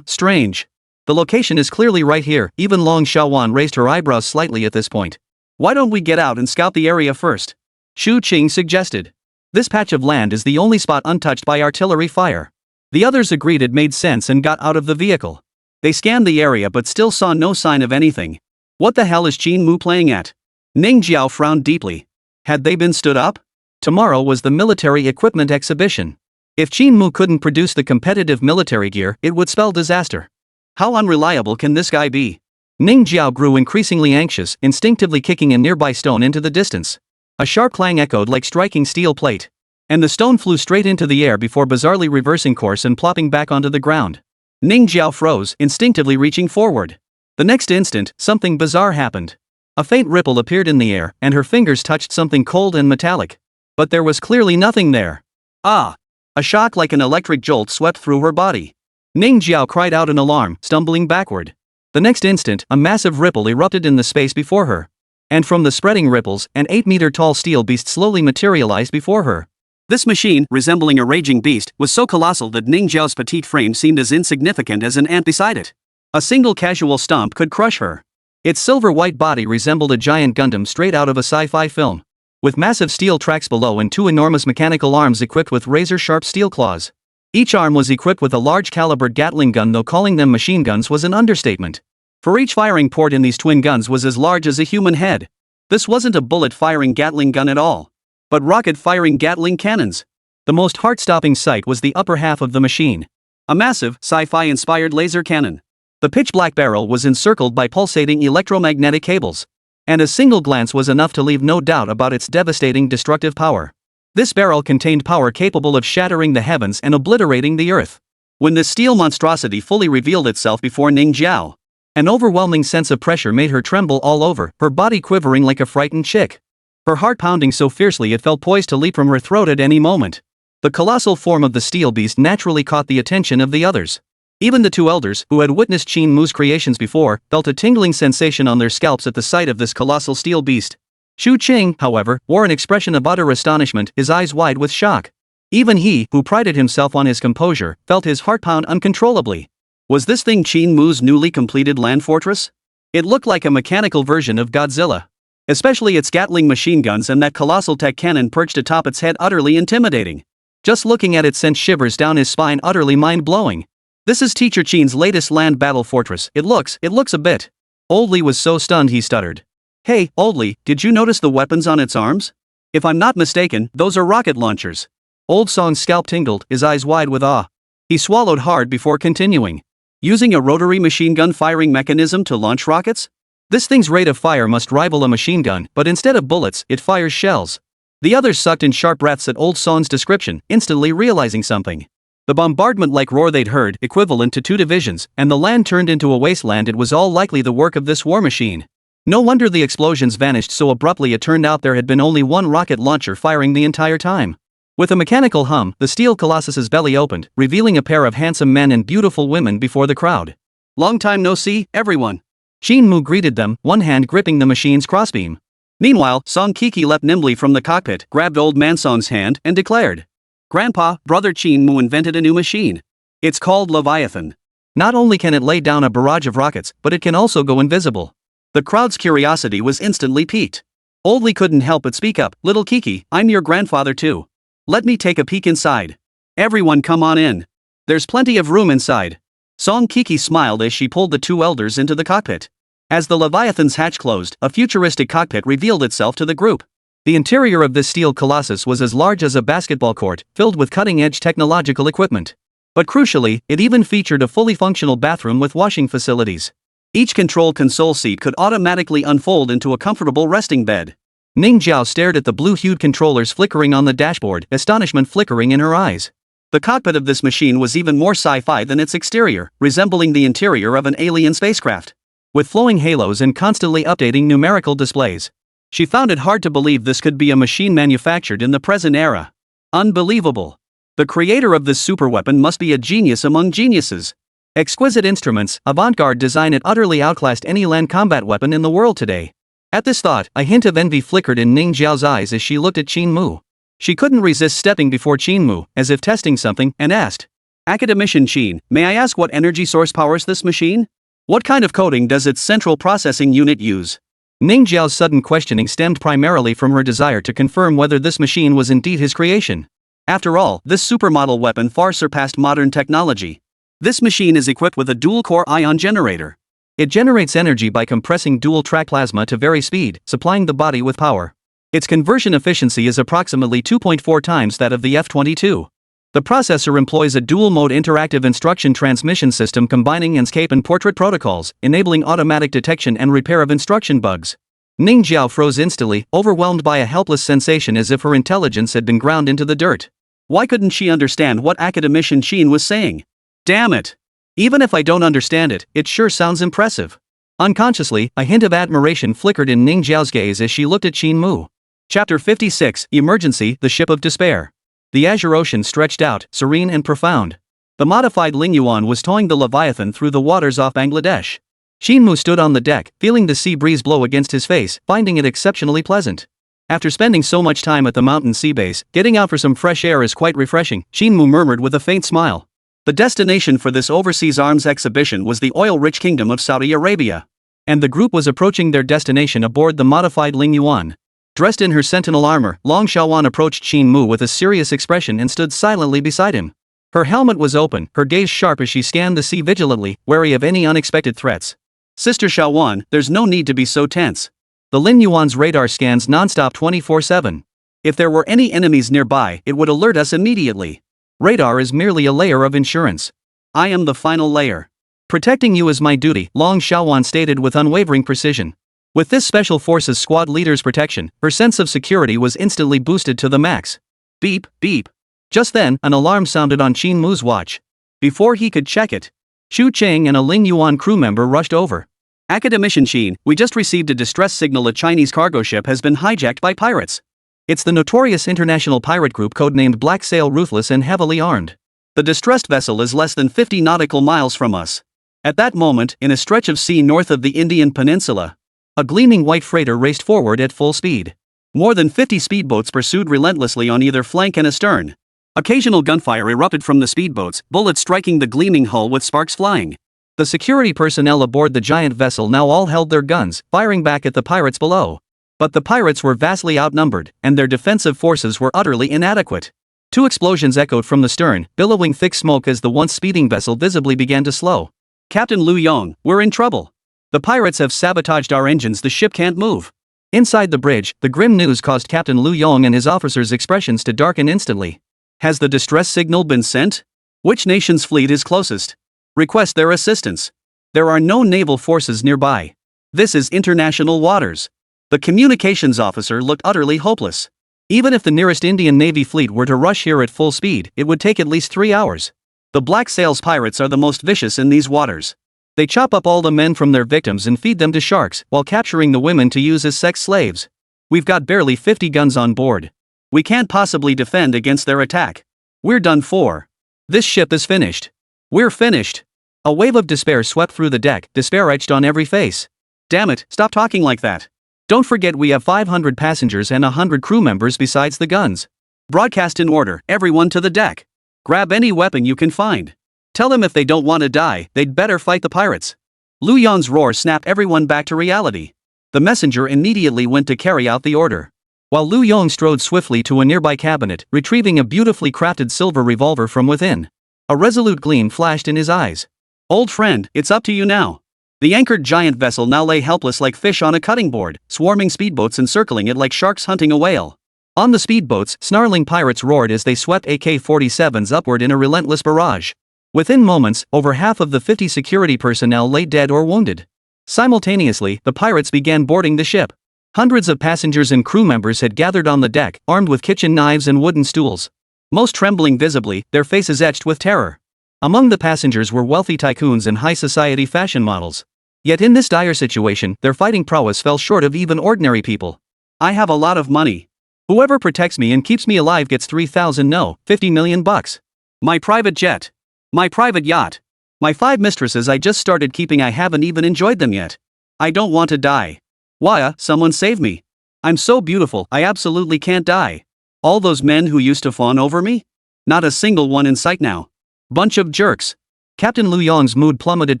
Strange. The location is clearly right here. Even Long Xiaowan raised her eyebrows slightly at this point. Why don't we get out and scout the area first? Shu Qing suggested. This patch of land is the only spot untouched by artillery fire. The others agreed it made sense and got out of the vehicle. They scanned the area but still saw no sign of anything. What the hell is Qin Mu playing at? Ning Jiao frowned deeply. Had they been stood up? Tomorrow was the military equipment exhibition. If Qin Mu couldn't produce the competitive military gear, it would spell disaster. How unreliable can this guy be? Ning Jiao grew increasingly anxious, instinctively kicking a nearby stone into the distance. A sharp clang echoed like striking steel plate. And the stone flew straight into the air before bizarrely reversing course and plopping back onto the ground. Ning Jiao froze, instinctively reaching forward. The next instant, something bizarre happened. A faint ripple appeared in the air, and her fingers touched something cold and metallic. But there was clearly nothing there. Ah! A shock like an electric jolt swept through her body. Ning Jiao cried out in alarm, stumbling backward. The next instant, a massive ripple erupted in the space before her. And from the spreading ripples, an 8-meter-tall steel beast slowly materialized before her. This machine, resembling a raging beast, was so colossal that Ning Jiao's petite frame seemed as insignificant as an ant beside it. A single casual stomp could crush her. Its silver-white body resembled a giant Gundam straight out of a sci-fi film, with massive steel tracks below and 2 enormous mechanical arms equipped with razor-sharp steel claws. Each arm was equipped with a large-calibered Gatling gun, though calling them machine guns was an understatement. For each firing port in these twin guns was as large as a human head. This wasn't a bullet-firing Gatling gun at all, but rocket-firing Gatling cannons. The most heart-stopping sight was the upper half of the machine. A massive, sci-fi-inspired laser cannon. The pitch-black barrel was encircled by pulsating electromagnetic cables. And a single glance was enough to leave no doubt about its devastating destructive power. This barrel contained power capable of shattering the heavens and obliterating the earth. When this steel monstrosity fully revealed itself before Ning Jiao, an overwhelming sense of pressure made her tremble all over, her body quivering like a frightened chick. Her heart pounding so fiercely it felt poised to leap from her throat at any moment. The colossal form of the steel beast naturally caught the attention of the others. Even the two elders, who had witnessed Qin Mu's creations before, felt a tingling sensation on their scalps at the sight of this colossal steel beast. Xu Qing, however, wore an expression of utter astonishment, his eyes wide with shock. Even he, who prided himself on his composure, felt his heart pound uncontrollably. Was this thing Qin Mu's newly completed land fortress? It looked like a mechanical version of Godzilla. Especially its Gatling machine guns and that colossal tech cannon perched atop its head, utterly intimidating. Just looking at it sent shivers down his spine, utterly mind-blowing. This is Teacher Qin's latest land battle fortress. It looks a bit. Old Li was so stunned he stuttered. Hey, Old Li, did you notice the weapons on its arms? If I'm not mistaken, those are rocket launchers. Old Song's scalp tingled, his eyes wide with awe. He swallowed hard before continuing. Using a rotary machine gun firing mechanism to launch rockets? This thing's rate of fire must rival a machine gun, but instead of bullets, it fires shells. The others sucked in sharp breaths at Old Song's description, instantly realizing something. The bombardment-like roar they'd heard, equivalent to 2 divisions, and the land turned into a wasteland. It was all likely the work of this war machine. No wonder the explosions vanished so abruptly. It turned out there had been only one rocket launcher firing the entire time. With a mechanical hum, the steel colossus's belly opened, revealing a pair of handsome men and beautiful women before the crowd. Long time no see, everyone. Qin Mu greeted them, one hand gripping the machine's crossbeam. Meanwhile, Song Keke leapt nimbly from the cockpit, grabbed Old Man Song's hand, and declared, Grandpa, Brother Qin Mu invented a new machine. It's called Leviathan. Not only can it lay down a barrage of rockets, but it can also go invisible. The crowd's curiosity was instantly piqued. Old Li couldn't help but speak up, Little Keke, I'm your grandfather too. Let me take a peek inside. Everyone come on in. There's plenty of room inside. Song Keke smiled as she pulled the two elders into the cockpit. As the Leviathan's hatch closed, a futuristic cockpit revealed itself to the group. The interior of this steel colossus was as large as a basketball court, filled with cutting-edge technological equipment. But crucially, it even featured a fully functional bathroom with washing facilities. Each control console seat could automatically unfold into a comfortable resting bed. Ning Jiao stared at the blue-hued controllers flickering on the dashboard, astonishment flickering in her eyes. The cockpit of this machine was even more sci-fi than its exterior, resembling the interior of an alien spacecraft. With flowing halos and constantly updating numerical displays. She found it hard to believe this could be a machine manufactured in the present era. Unbelievable. The creator of this superweapon must be a genius among geniuses. Exquisite instruments, avant-garde design, it utterly outclassed any land combat weapon in the world today. At this thought, a hint of envy flickered in Ning Jiao's eyes as she looked at Qin Mu. She couldn't resist stepping before Qin Mu, as if testing something, and asked, Academician Qin, may I ask what energy source powers this machine? What kind of coding does its central processing unit use? Ning Jiao's sudden questioning stemmed primarily from her desire to confirm whether this machine was indeed his creation. After all, this supermodel weapon far surpassed modern technology. This machine is equipped with a dual-core ion generator. It generates energy by compressing dual-track plasma to vary speed, supplying the body with power. Its conversion efficiency is approximately 2.4 times that of the F-22. The processor employs a dual-mode interactive instruction transmission system combining EScape and portrait protocols, enabling automatic detection and repair of instruction bugs. Ning Jiao froze instantly, overwhelmed by a helpless sensation as if her intelligence had been ground into the dirt. Why couldn't she understand what Academician Qin was saying? Damn it! Even if I don't understand it, it sure sounds impressive. Unconsciously, a hint of admiration flickered in Ning Jiao's gaze as she looked at Qin Mu. Chapter 56, Emergency, the Ship of Despair. The azure ocean stretched out, serene and profound. The modified Ling Yuan was towing the Leviathan through the waters off Bangladesh. Qin Mu stood on the deck, feeling the sea breeze blow against his face, finding it exceptionally pleasant. After spending so much time at the mountain sea base, getting out for some fresh air is quite refreshing, Qin Mu murmured with a faint smile. The destination for this overseas arms exhibition was the oil-rich kingdom of Saudi Arabia. And the group was approaching their destination aboard the modified Ling Yuan. Dressed in her Sentinel armor, Long Xiaowan approached Qin Mu with a serious expression and stood silently beside him. Her helmet was open, her gaze sharp as she scanned the sea vigilantly, wary of any unexpected threats. Sister Xiaowan, there's no need to be so tense. The Ling Yuan's radar scans non-stop 24/7. If there were any enemies nearby, it would alert us immediately. Radar is merely a layer of insurance. I am the final layer. Protecting you is my duty, Long Xiaowan stated with unwavering precision. With this Special Forces squad leader's protection, her sense of security was instantly boosted to the max. Beep, beep. Just then, an alarm sounded on Qin Mu's watch. Before he could check it, Xu Cheng and a Ling Yuan crew member rushed over. Academician Qin, we just received a distress signal. A Chinese cargo ship has been hijacked by pirates. It's the notorious international pirate group codenamed Black Sail, ruthless and heavily armed. The distressed vessel is less than 50 nautical miles from us. At that moment, in a stretch of sea north of the Indian Peninsula, a gleaming white freighter raced forward at full speed. More than 50 speedboats pursued relentlessly on either flank and astern. Occasional gunfire erupted from the speedboats, bullets striking the gleaming hull with sparks flying. The security personnel aboard the giant vessel now all held their guns, firing back at the pirates below. But the pirates were vastly outnumbered, and their defensive forces were utterly inadequate. 2 explosions echoed from the stern, billowing thick smoke as the once speeding vessel visibly began to slow. Captain Lu Yong, we're in trouble. The pirates have sabotaged our engines. The ship can't move. Inside the bridge, the grim news caused Captain Lu Yong and his officers' expressions to darken instantly. Has the distress signal been sent? Which nation's fleet is closest? Request their assistance. There are no naval forces nearby. This is international waters. The communications officer looked utterly hopeless. Even if the nearest Indian Navy fleet were to rush here at full speed, it would take at least 3 hours. The Black Sails pirates are the most vicious in these waters. They chop up all the men from their victims and feed them to sharks, while capturing the women to use as sex slaves. We've got barely 50 guns on board. We can't possibly defend against their attack. We're done for. This ship is finished. We're finished. A wave of despair swept through the deck, despair etched on every face. Damn it, stop talking like that. Don't forget we have 500 passengers and 100 crew members besides the guns. Broadcast in order, everyone to the deck. Grab any weapon you can find. Tell them if they don't want to die, they'd better fight the pirates. Lu Yong's roar snapped everyone back to reality. The messenger immediately went to carry out the order. While Lu Yong strode swiftly to a nearby cabinet, retrieving a beautifully crafted silver revolver from within. A resolute gleam flashed in his eyes. Old friend, it's up to you now. The anchored giant vessel now lay helpless like fish on a cutting board, swarming speedboats encircling it like sharks hunting a whale. On the speedboats, snarling pirates roared as they swept AK-47s upward in a relentless barrage. Within moments, over half of the 50 security personnel lay dead or wounded. Simultaneously, the pirates began boarding the ship. Hundreds of passengers and crew members had gathered on the deck, armed with kitchen knives and wooden stools. Most trembling visibly, their faces etched with terror. Among the passengers were wealthy tycoons and high society fashion models. Yet in this dire situation, their fighting prowess fell short of even ordinary people. I have a lot of money. Whoever protects me and keeps me alive gets 50 million bucks. My private jet. My private yacht. My 5 mistresses I just started keeping. I haven't even enjoyed them yet. I don't want to die. Why, someone save me. I'm so beautiful, I absolutely can't die. All those men who used to fawn over me? Not a single one in sight now. Bunch of jerks. Captain Lu Yong's mood plummeted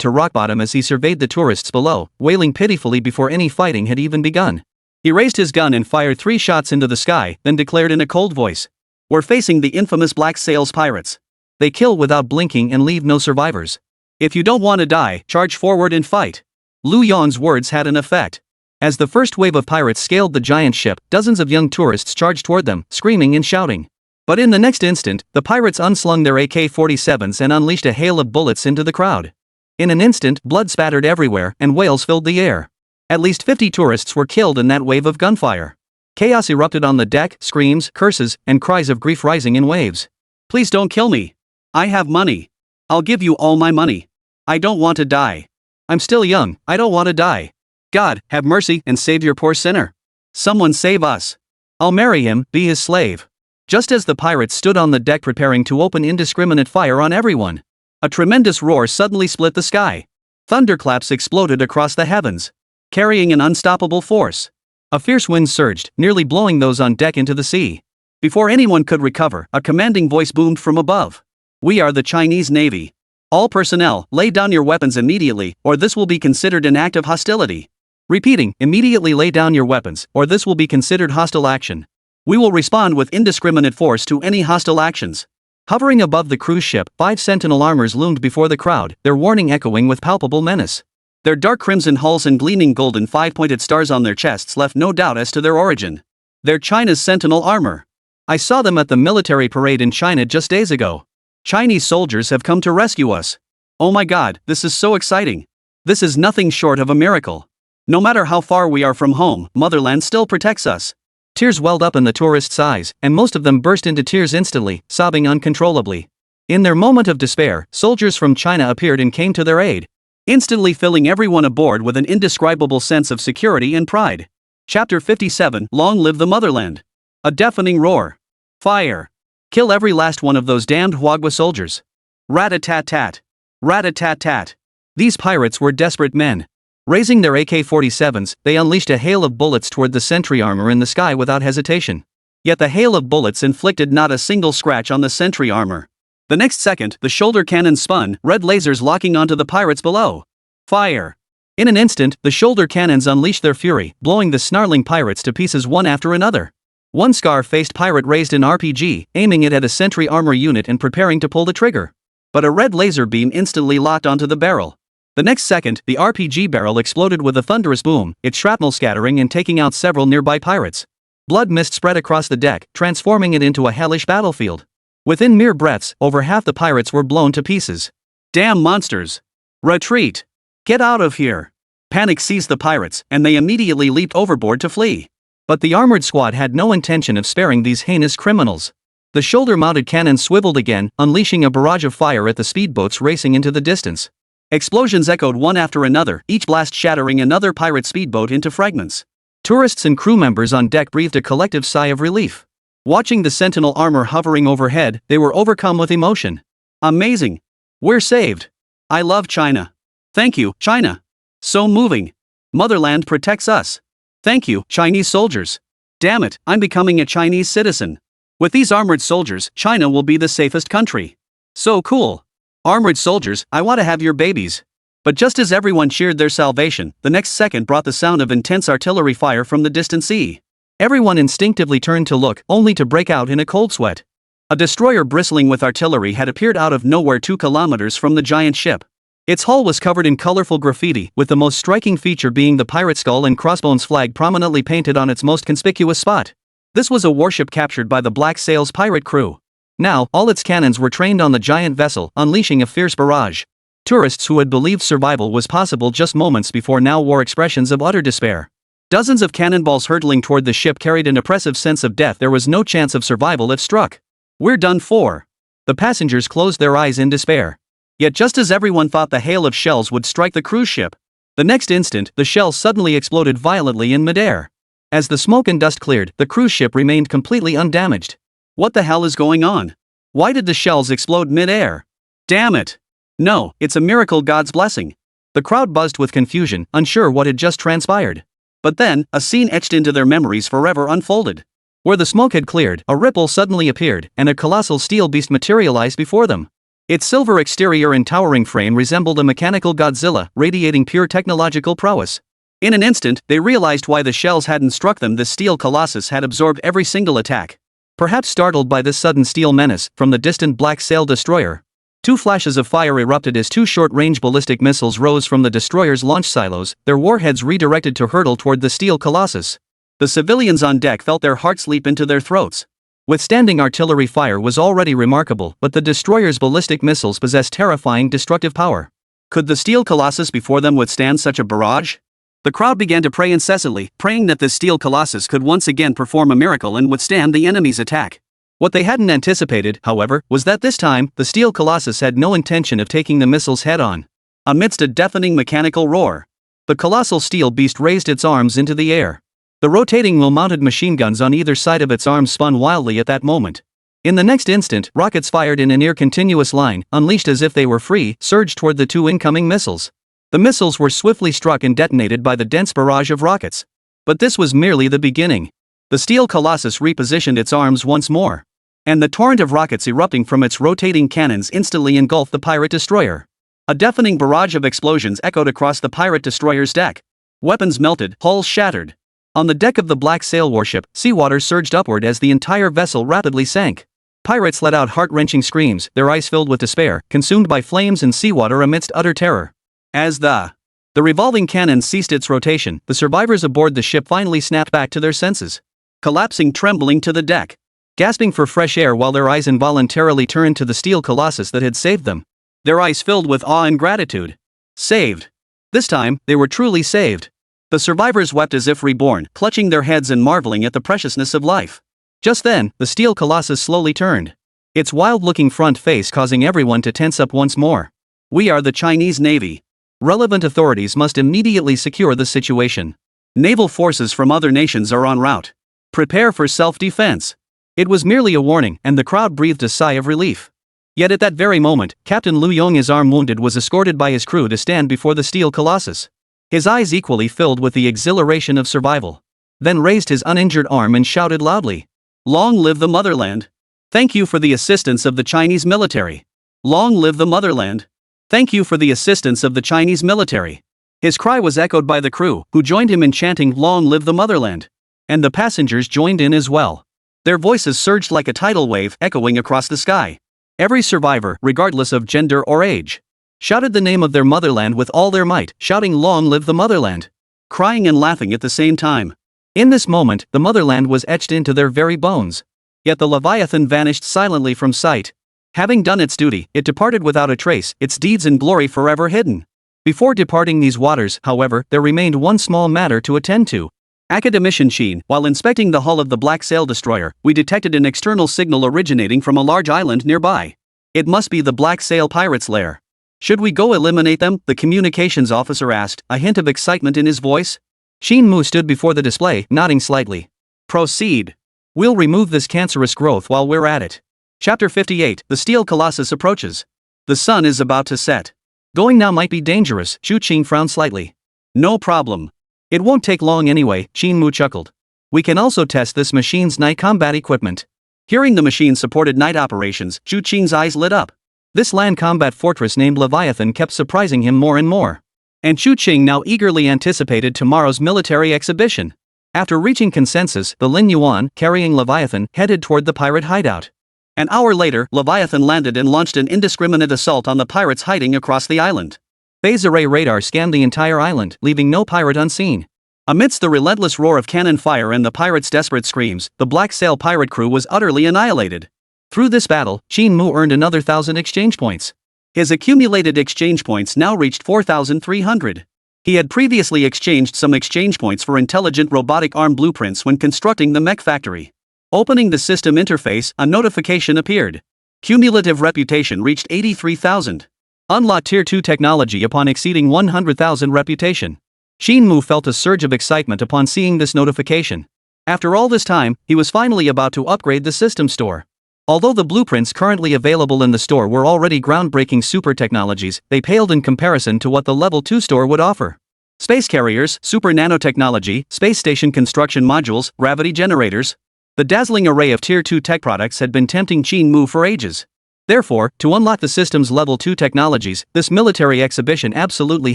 to rock bottom as he surveyed the tourists below, wailing pitifully before any fighting had even begun. He raised his gun and fired 3 shots into the sky, then declared in a cold voice. We're facing the infamous Black Sails pirates. They kill without blinking and leave no survivors. If you don't want to die, charge forward and fight. Lu Yong's words had an effect. As the first wave of pirates scaled the giant ship, dozens of young tourists charged toward them, screaming and shouting. But in the next instant, the pirates unslung their AK-47s and unleashed a hail of bullets into the crowd. In an instant, blood spattered everywhere, and wails filled the air. At least 50 tourists were killed in that wave of gunfire. Chaos erupted on the deck, screams, curses, and cries of grief rising in waves. Please don't kill me. I have money. I'll give you all my money. I don't want to die. I'm still young, I don't want to die. God, have mercy and save your poor sinner. Someone save us. I'll marry him, be his slave. Just as the pirates stood on the deck preparing to open indiscriminate fire on everyone, a tremendous roar suddenly split the sky. Thunderclaps exploded across the heavens, carrying an unstoppable force. A fierce wind surged, nearly blowing those on deck into the sea. Before anyone could recover, a commanding voice boomed from above. We are the Chinese Navy. All personnel, lay down your weapons immediately, or this will be considered an act of hostility. Repeating, immediately lay down your weapons, or this will be considered hostile action. We will respond with indiscriminate force to any hostile actions. Hovering above the cruise ship, 5 Sentinel armors loomed before the crowd, their warning echoing with palpable menace. Their dark crimson hulls and gleaming golden 5-pointed stars on their chests left no doubt as to their origin. They're China's Sentinel armor. I saw them at the military parade in China just days ago. Chinese soldiers have come to rescue us. Oh my god, this is so exciting. This is nothing short of a miracle. No matter how far we are from home, motherland still protects us. Tears welled up in the tourists' eyes, and most of them burst into tears instantly, sobbing uncontrollably. In their moment of despair, soldiers from China appeared and came to their aid, instantly filling everyone aboard with an indescribable sense of security and pride. Chapter 57, Long Live the Motherland. A deafening roar. Fire. Kill every last one of those damned Huagua soldiers. Rat-a-tat-tat. Rat-a-tat-tat. These pirates were desperate men. Raising their AK-47s, they unleashed a hail of bullets toward the sentry armor in the sky without hesitation. Yet the hail of bullets inflicted not a single scratch on the sentry armor. The next second, the shoulder cannons spun, red lasers locking onto the pirates below. Fire. In an instant, the shoulder cannons unleashed their fury, blowing the snarling pirates to pieces one after another. One scar-faced pirate raised an RPG, aiming it at a sentry armor unit and preparing to pull the trigger. But a red laser beam instantly locked onto the barrel. The next second, the RPG barrel exploded with a thunderous boom, its shrapnel scattering and taking out several nearby pirates. Blood mist spread across the deck, transforming it into a hellish battlefield. Within mere breaths, over half the pirates were blown to pieces. Damn monsters! Retreat! Get out of here! Panic seized the pirates, and they immediately leaped overboard to flee. But the armored squad had no intention of sparing these heinous criminals. The shoulder-mounted cannons swiveled again, unleashing a barrage of fire at the speedboats racing into the distance. Explosions echoed one after another, each blast shattering another pirate speedboat into fragments. Tourists and crew members on deck breathed a collective sigh of relief. Watching the Sentinel armor hovering overhead, they were overcome with emotion. Amazing! We're saved! I love China. Thank you, China. So moving. Motherland protects us. Thank you, Chinese soldiers. Damn it, I'm becoming a Chinese citizen. With these armored soldiers, China will be the safest country. So cool. Armored soldiers, I want to have your babies. But just as everyone cheered their salvation, the next second brought the sound of intense artillery fire from the distant sea. Everyone instinctively turned to look, only to break out in a cold sweat. A destroyer bristling with artillery had appeared out of nowhere 2 kilometers from the giant ship. Its hull was covered in colorful graffiti, with the most striking feature being the pirate skull and crossbones flag prominently painted on its most conspicuous spot. This was a warship captured by the Black Sails pirate crew. Now, all its cannons were trained on the giant vessel, unleashing a fierce barrage. Tourists who had believed survival was possible just moments before now wore expressions of utter despair. Dozens of cannonballs hurtling toward the ship carried an oppressive sense of death. There was no chance of survival if struck. We're done for. The passengers closed their eyes in despair. Yet just as everyone thought the hail of shells would strike the cruise ship, the next instant, the shell suddenly exploded violently in midair. As the smoke and dust cleared, the cruise ship remained completely undamaged. What the hell is going on? Why did the shells explode mid-air? Damn it! No, it's a miracle, God's blessing. The crowd buzzed with confusion, unsure what had just transpired. But then, a scene etched into their memories forever unfolded. Where the smoke had cleared, a ripple suddenly appeared, and a colossal steel beast materialized before them. Its silver exterior and towering frame resembled a mechanical Godzilla, radiating pure technological prowess. In an instant, they realized why the shells hadn't struck them. This steel colossus had absorbed every single attack. Perhaps startled by this sudden steel menace, from the distant Black Sail destroyer, 2 flashes of fire erupted as 2 short-range ballistic missiles rose from the destroyer's launch silos, their warheads redirected to hurtle toward the steel colossus. The civilians on deck felt their hearts leap into their throats. Withstanding artillery fire was already remarkable, but the destroyer's ballistic missiles possessed terrifying destructive power. Could the steel colossus before them withstand such a barrage? The crowd began to pray incessantly, praying that this steel colossus could once again perform a miracle and withstand the enemy's attack. What they hadn't anticipated, however, was that this time, the steel colossus had no intention of taking the missiles head-on. Amidst a deafening mechanical roar, the colossal steel beast raised its arms into the air. The rotating wheel-mounted machine guns on either side of its arms spun wildly at that moment. In the next instant, rockets fired in a near-continuous line, unleashed as if they were free, surged toward the 2 incoming missiles. The missiles were swiftly struck and detonated by the dense barrage of rockets. But this was merely the beginning. The steel colossus repositioned its arms once more, and the torrent of rockets erupting from its rotating cannons instantly engulfed the pirate destroyer. A deafening barrage of explosions echoed across the pirate destroyer's deck. Weapons melted, hulls shattered. On the deck of the Black Sail warship, seawater surged upward as the entire vessel rapidly sank. Pirates let out heart-wrenching screams, their eyes filled with despair, consumed by flames and seawater amidst utter terror. As the revolving cannon ceased its rotation, the survivors aboard the ship finally snapped back to their senses. collapsing trembling to the deck, gasping for fresh air while their eyes involuntarily turned to the steel colossus that had saved them. Their eyes filled with awe and gratitude. Saved. This time, they were truly saved. The survivors wept as if reborn, clutching their heads and marveling at the preciousness of life. Just then, the steel colossus slowly turned, its wild-looking front face causing everyone to tense up once more. We are the Chinese Navy. Relevant authorities must immediately secure the situation. Naval forces from other nations are en route. Prepare for self-defense. It was merely a warning, and the crowd breathed a sigh of relief. Yet at that very moment, Captain Liu Yong, his arm wounded, was escorted by his crew to stand before the steel colossus. His eyes equally filled with the exhilaration of survival. Then raised his uninjured arm and shouted loudly, "Long live the motherland! Thank you for the assistance of the Chinese military! Long live the motherland! Thank you for the assistance of the Chinese military!" His cry was echoed by the crew, who joined him in chanting, "Long live the motherland!" And the passengers joined in as well. Their voices surged like a tidal wave, echoing across the sky. Every survivor, regardless of gender or age, shouted the name of their motherland with all their might, shouting, "Long live the motherland!" crying and laughing at the same time. In this moment, the motherland was etched into their very bones. Yet the Leviathan vanished silently from sight. Having done its duty, it departed without a trace, its deeds and glory forever hidden. Before departing these waters, however, there remained one small matter to attend to. Academician Qin, while inspecting the hull of the Black Sail Destroyer, we detected an external signal originating from a large island nearby. It must be the Black Sail Pirates' lair. Should we go eliminate them? The communications officer asked, a hint of excitement in his voice. Qin Mu stood before the display, nodding slightly. Proceed. We'll remove this cancerous growth while we're at it. Chapter 58, The Steel Colossus Approaches. The sun is about to set. Going now might be dangerous, Zhu Qing frowned slightly. No problem. It won't take long anyway, Qin Mu chuckled. We can also test this machine's night combat equipment. Hearing the machine supported night operations, Zhu Qing's eyes lit up. This land combat fortress named Leviathan kept surprising him more and more. And Zhu Qing now eagerly anticipated tomorrow's military exhibition. After reaching consensus, the Lin Yuan, carrying Leviathan, headed toward the pirate hideout. An hour later, Leviathan landed and launched an indiscriminate assault on the pirates hiding across the island. Phase array radar scanned the entire island, leaving no pirate unseen. Amidst the relentless roar of cannon fire and the pirates' desperate screams, the Black Sail pirate crew was utterly annihilated. Through this battle, Qin Mu earned another 1,000 exchange points. His accumulated exchange points now reached 4,300. He had previously exchanged some exchange points for intelligent robotic arm blueprints when constructing the mech factory. Opening the system interface, a notification appeared. Cumulative reputation reached 83,000. Unlock Tier 2 technology upon exceeding 100,000 reputation. Qin Mu felt a surge of excitement upon seeing this notification. After all this time, he was finally about to upgrade the system store. Although the blueprints currently available in the store were already groundbreaking super technologies, they paled in comparison to what the Level 2 store would offer. Space carriers, super nanotechnology, space station construction modules, gravity generators. The dazzling array of Tier 2 tech products had been tempting Qin Mu for ages. Therefore, to unlock the system's Level 2 technologies, this military exhibition absolutely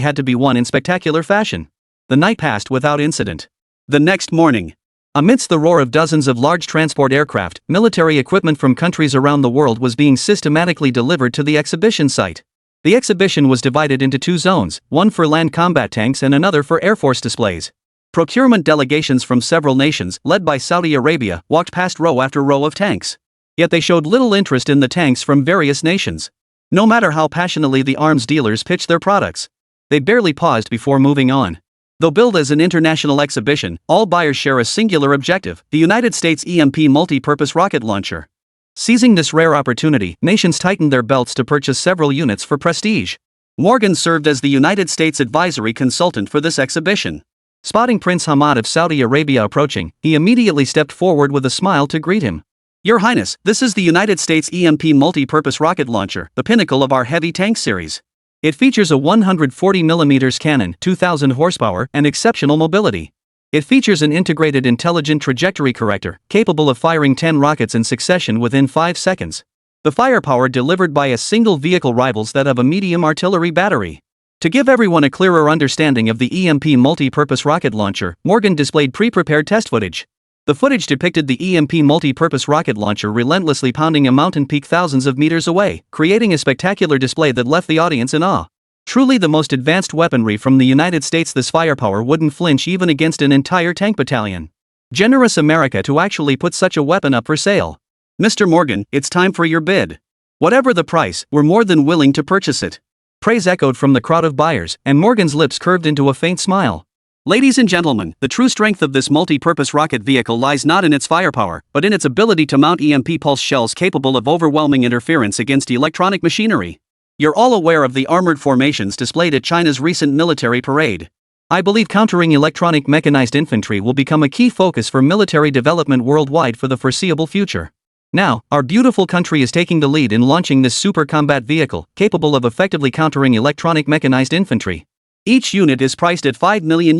had to be won in spectacular fashion. The night passed without incident. The next morning, amidst the roar of dozens of large transport aircraft, military equipment from countries around the world was being systematically delivered to the exhibition site. The exhibition was divided into two zones, one for land combat tanks and another for Air Force displays. Procurement delegations from several nations, led by Saudi Arabia, walked past row after row of tanks. Yet they showed little interest in the tanks from various nations. No matter how passionately the arms dealers pitched their products, they barely paused before moving on. Though billed as an international exhibition, all buyers share a singular objective: the United States EMP multi-purpose rocket launcher. Seizing this rare opportunity, nations tightened their belts to purchase several units for prestige. Morgan served as the United States advisory consultant for this exhibition. Spotting Prince Hamad of Saudi Arabia approaching, he immediately stepped forward with a smile to greet him. Your Highness, this is the United States EMP multi-purpose rocket launcher, the pinnacle of our heavy tank series. It features a 140mm cannon, 2,000 horsepower, and exceptional mobility. It features an integrated intelligent trajectory corrector, capable of firing 10 rockets in succession within 5 seconds. The firepower delivered by a single vehicle rivals that of a medium artillery battery. To give everyone a clearer understanding of the EMP multi-purpose rocket launcher, Morgan displayed pre-prepared test footage. The footage depicted the EMP multi-purpose rocket launcher relentlessly pounding a mountain peak thousands of meters away, creating a spectacular display that left the audience in awe. Truly the most advanced weaponry from the United States, this firepower wouldn't flinch even against an entire tank battalion. Generous America to actually put such a weapon up for sale. Mr. Morgan, it's time for your bid. Whatever the price, we're more than willing to purchase it. Praise echoed from the crowd of buyers, and Morgan's lips curved into a faint smile. Ladies and gentlemen, the true strength of this multi-purpose rocket vehicle lies not in its firepower, but in its ability to mount EMP pulse shells capable of overwhelming interference against electronic machinery. You're all aware of the armored formations displayed at China's recent military parade. I believe countering electronic mechanized infantry will become a key focus for military development worldwide for the foreseeable future. Now, our beautiful country is taking the lead in launching this super combat vehicle, capable of effectively countering electronic mechanized infantry. Each unit is priced at $5 million.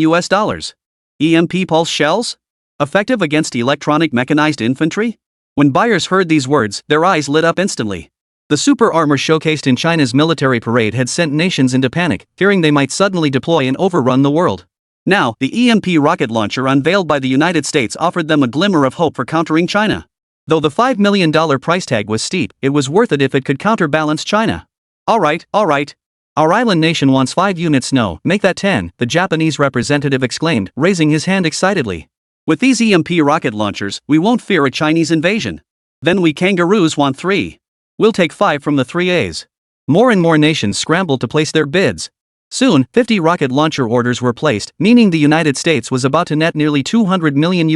EMP pulse shells? Effective against electronic mechanized infantry? When buyers heard these words, their eyes lit up instantly. The super armor showcased in China's military parade had sent nations into panic, fearing they might suddenly deploy and overrun the world. Now, the EMP rocket launcher unveiled by the United States offered them a glimmer of hope for countering China. Though the $5 million price tag was steep, it was worth it if it could counterbalance China. Alright. Our island nation wants 5 units. No, make that 10, the Japanese representative exclaimed, raising his hand excitedly. With these EMP rocket launchers, we won't fear a Chinese invasion. Then we kangaroos want 3. We'll take 5 from the 3As. More and more nations scrambled to place their bids. Soon, 50 rocket launcher orders were placed, meaning the United States was about to net nearly $200 million.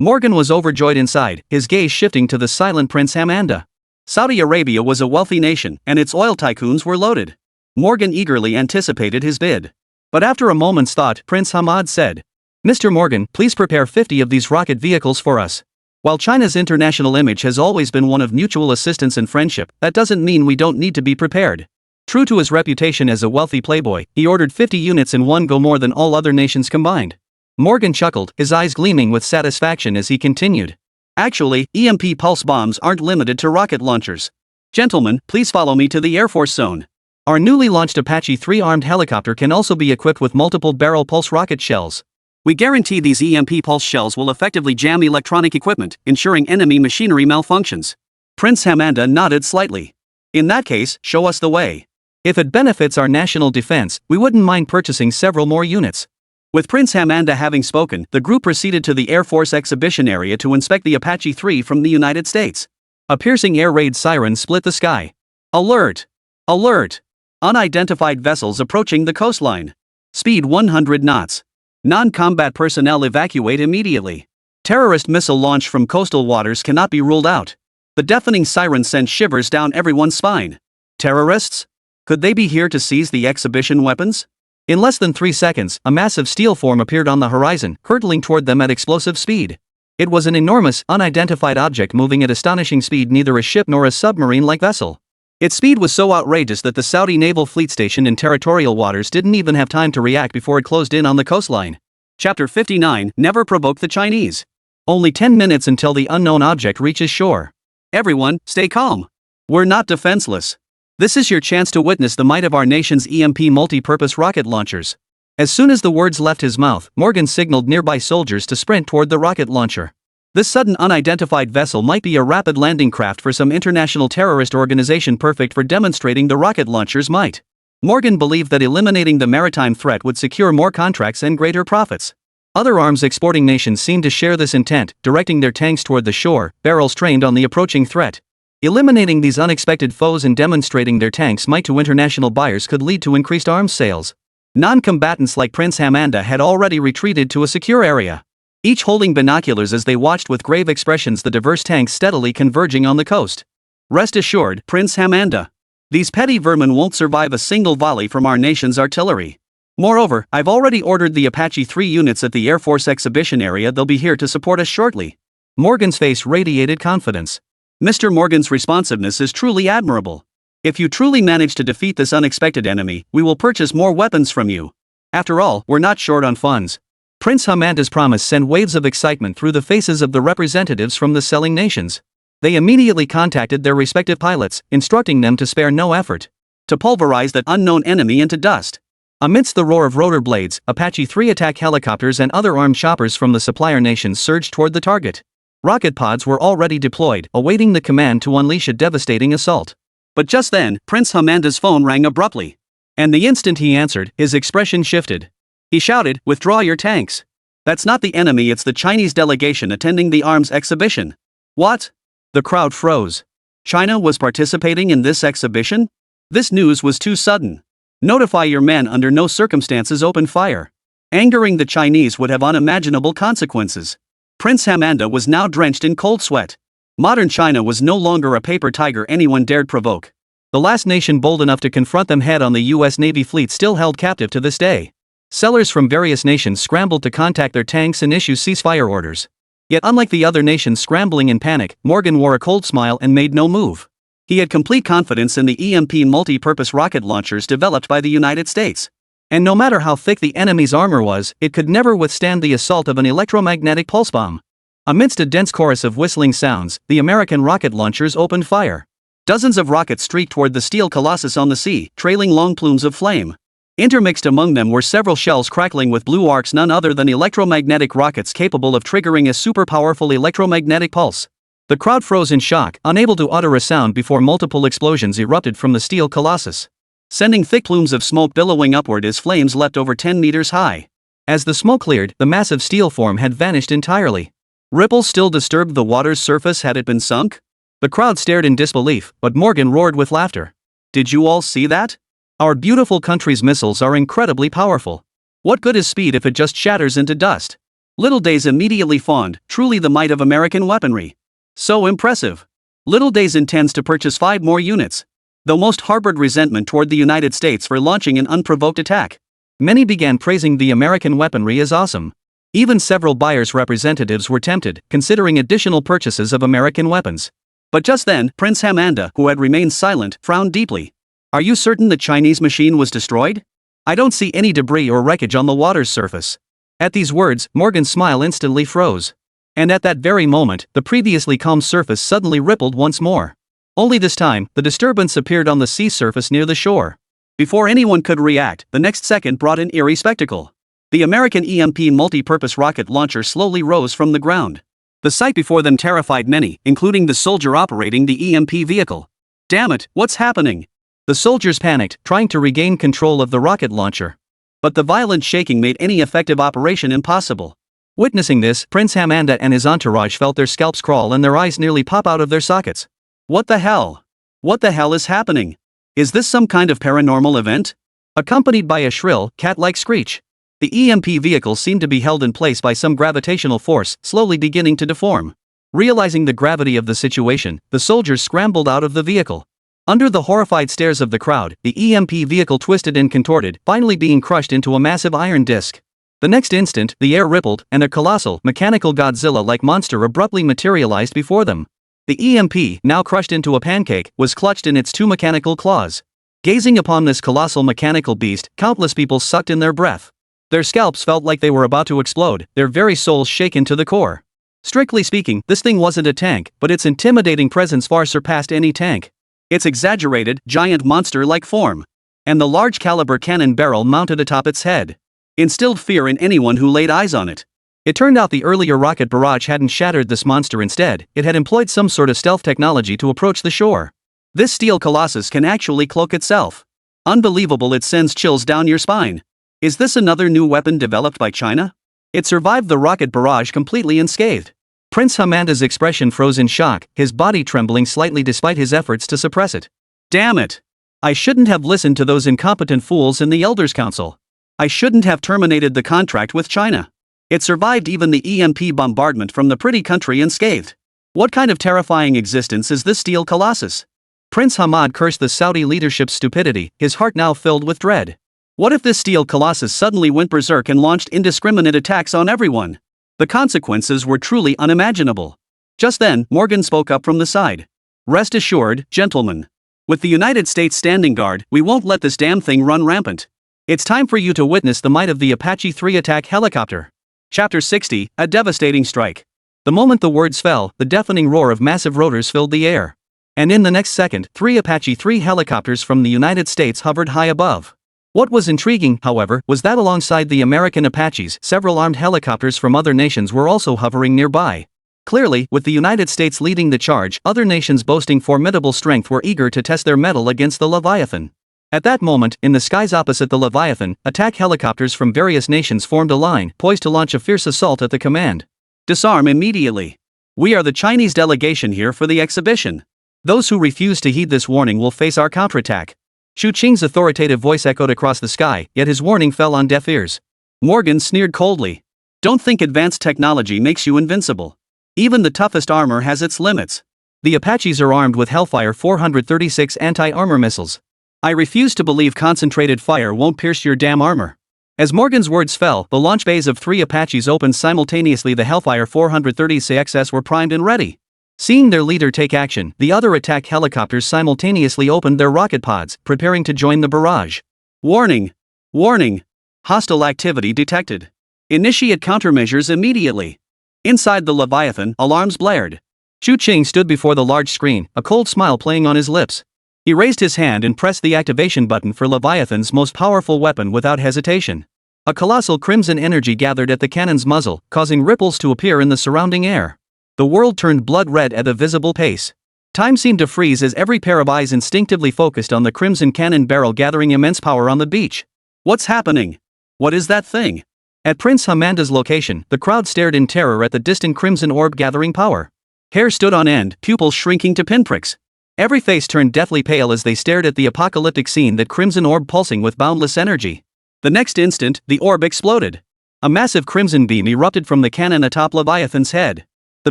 Morgan was overjoyed inside, his gaze shifting to the silent Prince Hamanda. Saudi Arabia was a wealthy nation, and its oil tycoons were loaded. Morgan eagerly anticipated his bid. But after a moment's thought, Prince Hamad said, Mr. Morgan, please prepare 50 of these rocket vehicles for us. While China's international image has always been one of mutual assistance and friendship, that doesn't mean we don't need to be prepared. True to his reputation as a wealthy playboy, he ordered 50 units in one go, more than all other nations combined. Morgan chuckled, his eyes gleaming with satisfaction as he continued. Actually, EMP pulse bombs aren't limited to rocket launchers. Gentlemen, please follow me to the Air Force Zone. Our newly launched Apache 3 armed helicopter can also be equipped with multiple barrel pulse rocket shells. We guarantee these EMP pulse shells will effectively jam electronic equipment, ensuring enemy machinery malfunctions. Prince Hamanda nodded slightly. In that case, show us the way. If it benefits our national defense, we wouldn't mind purchasing several more units. With Prince Hamanda having spoken, the group proceeded to the Air Force exhibition area to inspect the Apache 3 from the United States. A piercing air raid siren split the sky. Alert! Alert! Unidentified vessels approaching the coastline. Speed 100 knots. Non-combat personnel evacuate immediately. Terrorist missile launch from coastal waters cannot be ruled out. The deafening siren sent shivers down everyone's spine. Terrorists? Could they be here to seize the exhibition weapons? In less than 3 seconds, a massive steel form appeared on the horizon, hurtling toward them at explosive speed. It was an enormous, unidentified object moving at astonishing speed, neither a ship nor a submarine-like vessel. Its speed was so outrageous that the Saudi naval fleet stationed in territorial waters didn't even have time to react before it closed in on the coastline. Chapter 59, Never Provoke the Chinese. Only 10 minutes until the unknown object reaches shore. Everyone, stay calm. We're not defenseless. This is your chance to witness the might of our nation's EMP multi-purpose rocket launchers. As soon as the words left his mouth, Morgan signaled nearby soldiers to sprint toward the rocket launcher. This sudden unidentified vessel might be a rapid landing craft for some international terrorist organization, perfect for demonstrating the rocket launcher's might. Morgan believed that eliminating the maritime threat would secure more contracts and greater profits. Other arms exporting nations seemed to share this intent, directing their tanks toward the shore, barrels trained on the approaching threat. Eliminating these unexpected foes and demonstrating their tanks' might to international buyers could lead to increased arms sales. Non-combatants like Prince Hamanda had already retreated to a secure area, each holding binoculars as they watched with grave expressions the diverse tanks steadily converging on the coast. Rest assured, Prince Hamanda, these petty vermin won't survive a single volley from our nation's artillery. Moreover, I've already ordered the Apache 3 units at the Air Force exhibition area. They'll be here to support us shortly. Morgan's face radiated confidence. Mr. Morgan's responsiveness is truly admirable. If you truly manage to defeat this unexpected enemy, we will purchase more weapons from you. After all, we're not short on funds. Prince Hamanda's promise sent waves of excitement through the faces of the representatives from the selling nations. They immediately contacted their respective pilots, instructing them to spare no effort to pulverize that unknown enemy into dust. Amidst the roar of rotor blades, Apache 3 attack helicopters and other armed choppers from the supplier nations surged toward the target. Rocket pods were already deployed, awaiting the command to unleash a devastating assault. But just then, Prince Hamanda's phone rang abruptly. And the instant he answered, his expression shifted. He shouted, "Withdraw your tanks. That's not the enemy, it's the Chinese delegation attending the arms exhibition. What? The crowd froze. China was participating in this exhibition? This news was too sudden. Notify your men, under no circumstances open fire. Angering the Chinese would have unimaginable consequences. Prince Hamanda was now drenched in cold sweat. Modern China was no longer a paper tiger anyone dared provoke. The last nation bold enough to confront them head on, the US Navy fleet still held captive to this day. Sellers from various nations scrambled to contact their tanks and issue ceasefire orders. Yet unlike the other nations scrambling in panic, Morgan wore a cold smile and made no move. He had complete confidence in the EMP multi-purpose rocket launchers developed by the United States. And no matter how thick the enemy's armor was, it could never withstand the assault of an electromagnetic pulse bomb. Amidst a dense chorus of whistling sounds, the American rocket launchers opened fire. Dozens of rockets streaked toward the steel colossus on the sea, trailing long plumes of flame. Intermixed among them were several shells crackling with blue arcs, none other than electromagnetic rockets capable of triggering a super-powerful electromagnetic pulse. The crowd froze in shock, unable to utter a sound before multiple explosions erupted from the steel colossus, sending thick plumes of smoke billowing upward as flames leapt over 10 meters high. As the smoke cleared, the massive steel form had vanished entirely. Ripples still disturbed the water's surface. Had it been sunk? The crowd stared in disbelief, but Morgan roared with laughter. Did you all see that? Our beautiful country's missiles are incredibly powerful. What good is speed if it just shatters into dust? Little Days immediately fawned, truly the might of American weaponry. So impressive. Little Days intends to purchase 5 more units. Though most harbored resentment toward the United States for launching an unprovoked attack, many began praising the American weaponry as awesome. Even several buyers' representatives were tempted, considering additional purchases of American weapons. But just then, Prince Hamanda, who had remained silent, frowned deeply. Are you certain the Chinese machine was destroyed? I don't see any debris or wreckage on the water's surface. At these words, Morgan's smile instantly froze. And at that very moment, the previously calm surface suddenly rippled once more. Only this time, the disturbance appeared on the sea surface near the shore. Before anyone could react, the next second brought an eerie spectacle. The American EMP multi-purpose rocket launcher slowly rose from the ground. The sight before them terrified many, including the soldier operating the EMP vehicle. Damn it, what's happening? The soldiers panicked, trying to regain control of the rocket launcher. But the violent shaking made any effective operation impossible. Witnessing this, Prince Hamanda and his entourage felt their scalps crawl and their eyes nearly pop out of their sockets. What the hell? What the hell is happening? Is this some kind of paranormal event? Accompanied by a shrill, cat-like screech, the EMP vehicle seemed to be held in place by some gravitational force, slowly beginning to deform. Realizing the gravity of the situation, the soldiers scrambled out of the vehicle. Under the horrified stares of the crowd, the EMP vehicle twisted and contorted, finally being crushed into a massive iron disc. The next instant, the air rippled, and a colossal, mechanical Godzilla-like monster abruptly materialized before them. The EMP, now crushed into a pancake, was clutched in its 2 mechanical claws. Gazing upon this colossal mechanical beast, countless people sucked in their breath. Their scalps felt like they were about to explode, their very souls shaken to the core. Strictly speaking, this thing wasn't a tank, but its intimidating presence far surpassed any tank. Its exaggerated, giant monster-like form, and the large caliber cannon barrel mounted atop its head, instilled fear in anyone who laid eyes on it. It turned out the earlier rocket barrage hadn't shattered this monster. Instead, it had employed some sort of stealth technology to approach the shore. This steel colossus can actually cloak itself. Unbelievable, it sends chills down your spine. Is this another new weapon developed by China? It survived the rocket barrage completely unscathed. Prince Hamanda's expression froze in shock, his body trembling slightly despite his efforts to suppress it. Damn it! I shouldn't have listened to those incompetent fools in the Elders' Council. I shouldn't have terminated the contract with China. It survived even the EMP bombardment from the pretty country unscathed. What kind of terrifying existence is this steel colossus? Prince Hamad cursed the Saudi leadership's stupidity, his heart now filled with dread. What if this steel colossus suddenly went berserk and launched indiscriminate attacks on everyone? The consequences were truly unimaginable. Just then, Morgan spoke up from the side. Rest assured, gentlemen. With the United States standing guard, we won't let this damn thing run rampant. It's time for you to witness the might of the Apache 3 attack helicopter. Chapter 60, A Devastating Strike. The moment the words fell, the deafening roar of massive rotors filled the air. And in the next second, 3 Apache 3 helicopters from the United States hovered high above. What was intriguing, however, was that alongside the American Apaches, several armed helicopters from other nations were also hovering nearby. Clearly, with the United States leading the charge, other nations boasting formidable strength were eager to test their mettle against the Leviathan. At that moment, in the skies opposite the Leviathan, attack helicopters from various nations formed a line, poised to launch a fierce assault at the command. Disarm immediately. We are the Chinese delegation here for the exhibition. Those who refuse to heed this warning will face our counterattack. Xu Qing's authoritative voice echoed across the sky, yet his warning fell on deaf ears. Morgan sneered coldly. Don't think advanced technology makes you invincible. Even the toughest armor has its limits. The Apaches are armed with Hellfire 436 anti-armor missiles. I refuse to believe concentrated fire won't pierce your damn armor. As Morgan's words fell, the launch bays of 3 Apaches opened simultaneously. The Hellfire 436s were primed and ready. Seeing their leader take action, the other attack helicopters simultaneously opened their rocket pods, preparing to join the barrage. Warning! Warning! Hostile activity detected. Initiate countermeasures immediately. Inside the Leviathan, alarms blared. Xu Qing stood before the large screen, a cold smile playing on his lips. He raised his hand and pressed the activation button for Leviathan's most powerful weapon without hesitation. A colossal crimson energy gathered at the cannon's muzzle, causing ripples to appear in the surrounding air. The world turned blood red at a visible pace. Time seemed to freeze as every pair of eyes instinctively focused on the crimson cannon barrel gathering immense power on the beach. What's happening? What is that thing? At Prince Hamanda's location, the crowd stared in terror at the distant crimson orb gathering power. Hair stood on end, pupils shrinking to pinpricks. Every face turned deathly pale as they stared at the apocalyptic scene, that crimson orb pulsing with boundless energy. The next instant, the orb exploded. A massive crimson beam erupted from the cannon atop Leviathan's head. The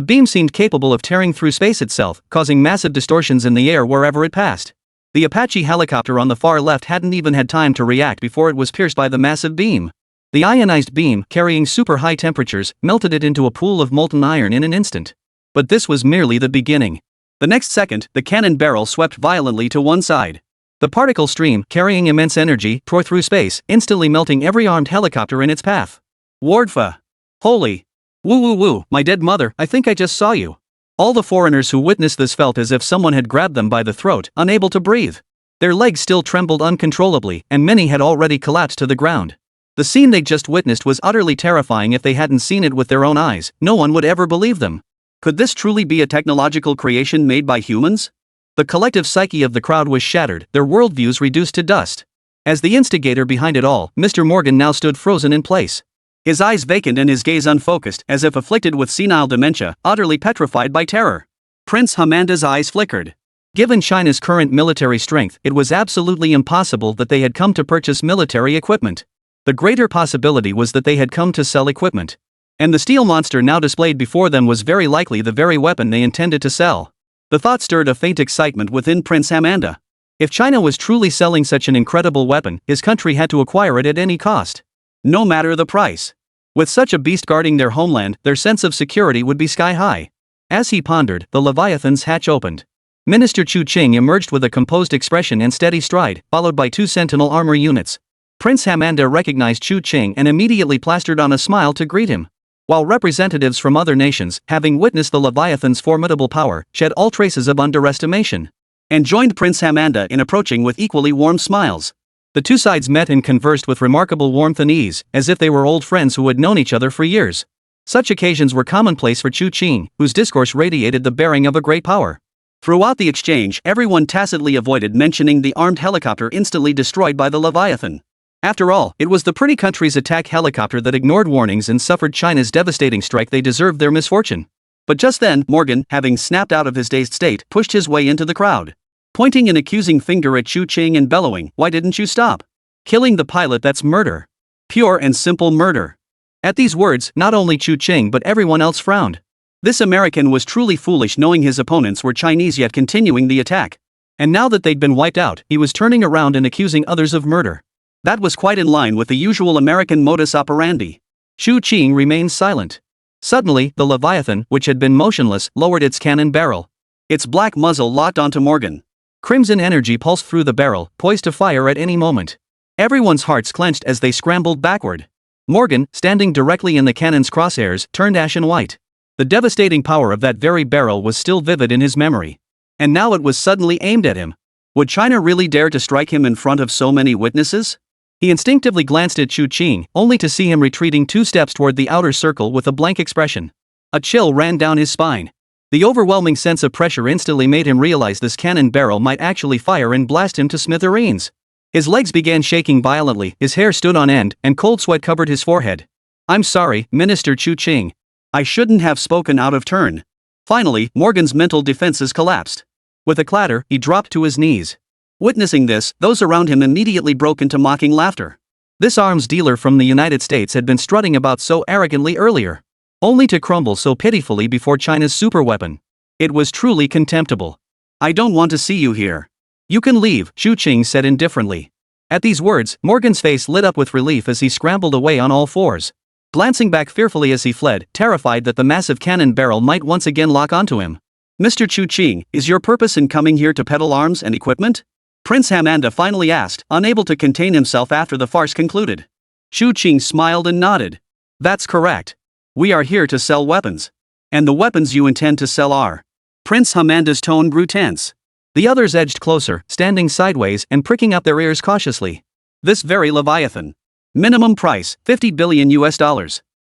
beam seemed capable of tearing through space itself, causing massive distortions in the air wherever it passed. The Apache helicopter on the far left hadn't even had time to react before it was pierced by the massive beam. The ionized beam, carrying super high temperatures, melted it into a pool of molten iron in an instant. But this was merely the beginning. The next second, the cannon barrel swept violently to one side. The particle stream, carrying immense energy, tore through space, instantly melting every armed helicopter in its path. Wardfa! Holy! Woo woo woo, my dead mother, I think I just saw you. All the foreigners who witnessed this felt as if someone had grabbed them by the throat, unable to breathe. Their legs still trembled uncontrollably, and many had already collapsed to the ground. The scene they just witnessed was utterly terrifying. If they hadn't seen it with their own eyes, no one would ever believe them. Could this truly be a technological creation made by humans? The collective psyche of the crowd was shattered, their worldviews reduced to dust. As the instigator behind it all, Mr. Morgan now stood frozen in place. His eyes vacant and his gaze unfocused, as if afflicted with senile dementia, utterly petrified by terror. Prince Hamanda's eyes flickered. Given China's current military strength, it was absolutely impossible that they had come to purchase military equipment. The greater possibility was that they had come to sell equipment. And the steel monster now displayed before them was very likely the very weapon they intended to sell. The thought stirred a faint excitement within Prince Hamanda. If China was truly selling such an incredible weapon, his country had to acquire it at any cost. No matter the price. With such a beast guarding their homeland, their sense of security would be sky high. As he pondered, the Leviathan's hatch opened. Minister Xu Qing emerged with a composed expression and steady stride, followed by 2 Sentinel armor units. Prince Hamanda recognized Xu Qing and immediately plastered on a smile to greet him. While representatives from other nations, having witnessed the Leviathan's formidable power, shed all traces of underestimation, and joined Prince Hamanda in approaching with equally warm smiles. The two sides met and conversed with remarkable warmth and ease, as if they were old friends who had known each other for years. Such occasions were commonplace for Xu Qing, whose discourse radiated the bearing of a great power. Throughout the exchange, everyone tacitly avoided mentioning the armed helicopter instantly destroyed by the Leviathan. After all, it was the pretty country's attack helicopter that ignored warnings and suffered China's devastating strike. They deserved their misfortune. But just then, Morgan, having snapped out of his dazed state, pushed his way into the crowd. Pointing an accusing finger at Xu Qing and bellowing, "Why didn't you stop? Killing the pilot, that's murder. Pure and simple murder." At these words, not only Xu Qing but everyone else frowned. This American was truly foolish, knowing his opponents were Chinese yet continuing the attack. And now that they'd been wiped out, he was turning around and accusing others of murder. That was quite in line with the usual American modus operandi. Xu Qing remained silent. Suddenly, the Leviathan, which had been motionless, lowered its cannon barrel. Its black muzzle locked onto Morgan. Crimson energy pulsed through the barrel, poised to fire at any moment. Everyone's hearts clenched as they scrambled backward. Morgan, standing directly in the cannon's crosshairs, turned ashen white. The devastating power of that very barrel was still vivid in his memory. And now it was suddenly aimed at him. Would China really dare to strike him in front of so many witnesses? He instinctively glanced at Xu Qing, only to see him retreating 2 steps toward the outer circle with a blank expression. A chill ran down his spine. The overwhelming sense of pressure instantly made him realize this cannon barrel might actually fire and blast him to smithereens. His legs began shaking violently, his hair stood on end, and cold sweat covered his forehead. I'm sorry, Minister Chu Qing. I shouldn't have spoken out of turn. Finally, Morgan's mental defenses collapsed. With a clatter, he dropped to his knees. Witnessing this, those around him immediately broke into mocking laughter. This arms dealer from the United States had been strutting about so arrogantly earlier, only to crumble so pitifully before China's superweapon. It was truly contemptible. I don't want to see you here. You can leave, Chu Qing said indifferently. At these words, Morgan's face lit up with relief as he scrambled away on all fours, glancing back fearfully as he fled, terrified that the massive cannon barrel might once again lock onto him. Mr. Chu Qing, is your purpose in coming here to peddle arms and equipment? Prince Hamanda finally asked, unable to contain himself after the farce concluded. Chu Qing smiled and nodded. That's correct. We are here to sell weapons. And the weapons you intend to sell are. Prince Hamanda's tone grew tense. The others edged closer, standing sideways and pricking up their ears cautiously. This very Leviathan. Minimum price, $50 billion.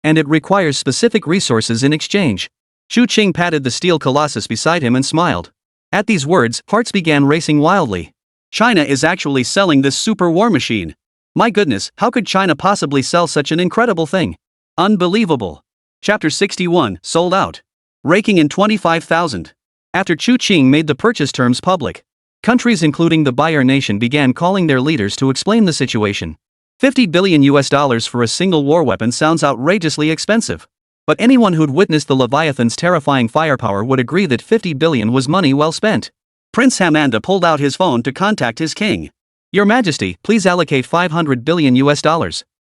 And it requires specific resources in exchange. Chu Qing patted the steel colossus beside him and smiled. At these words, hearts began racing wildly. China is actually selling this super war machine. My goodness, how could China possibly sell such an incredible thing? Unbelievable. Chapter 61, sold out. Raking in 25,000. After Chu Qing made the purchase terms public, countries including the buyer nation began calling their leaders to explain the situation. $50 billion for a single war weapon sounds outrageously expensive. But anyone who'd witnessed the Leviathan's terrifying firepower would agree that $50 billion was money well spent. Prince Hamanda pulled out his phone to contact his king. Your Majesty, please allocate $500 billion.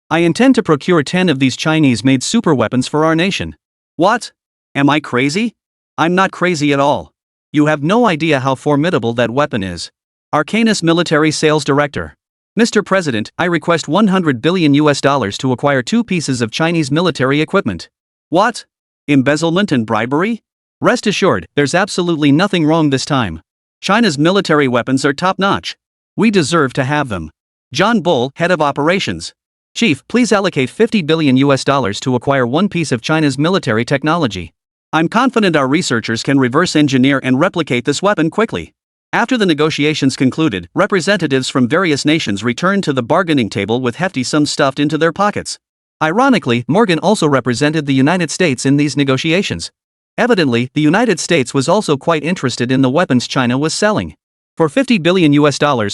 I intend to procure 10 of these Chinese-made superweapons for our nation. What? Am I crazy? I'm not crazy at all. You have no idea how formidable that weapon is. Arcanus Military Sales Director. Mr. President, I request $100 billion to acquire 2 pieces of Chinese military equipment. What? Embezzlement and bribery? Rest assured, there's absolutely nothing wrong this time. China's military weapons are top-notch. We deserve to have them. John Bull, head of operations. Chief, please allocate $50 billion to acquire 1 piece of China's military technology. I'm confident our researchers can reverse engineer and replicate this weapon quickly. After the negotiations concluded, representatives from various nations returned to the bargaining table with hefty sums stuffed into their pockets. Ironically, Morgan also represented the United States in these negotiations. Evidently, the United States was also quite interested in the weapons China was selling. For $50 billion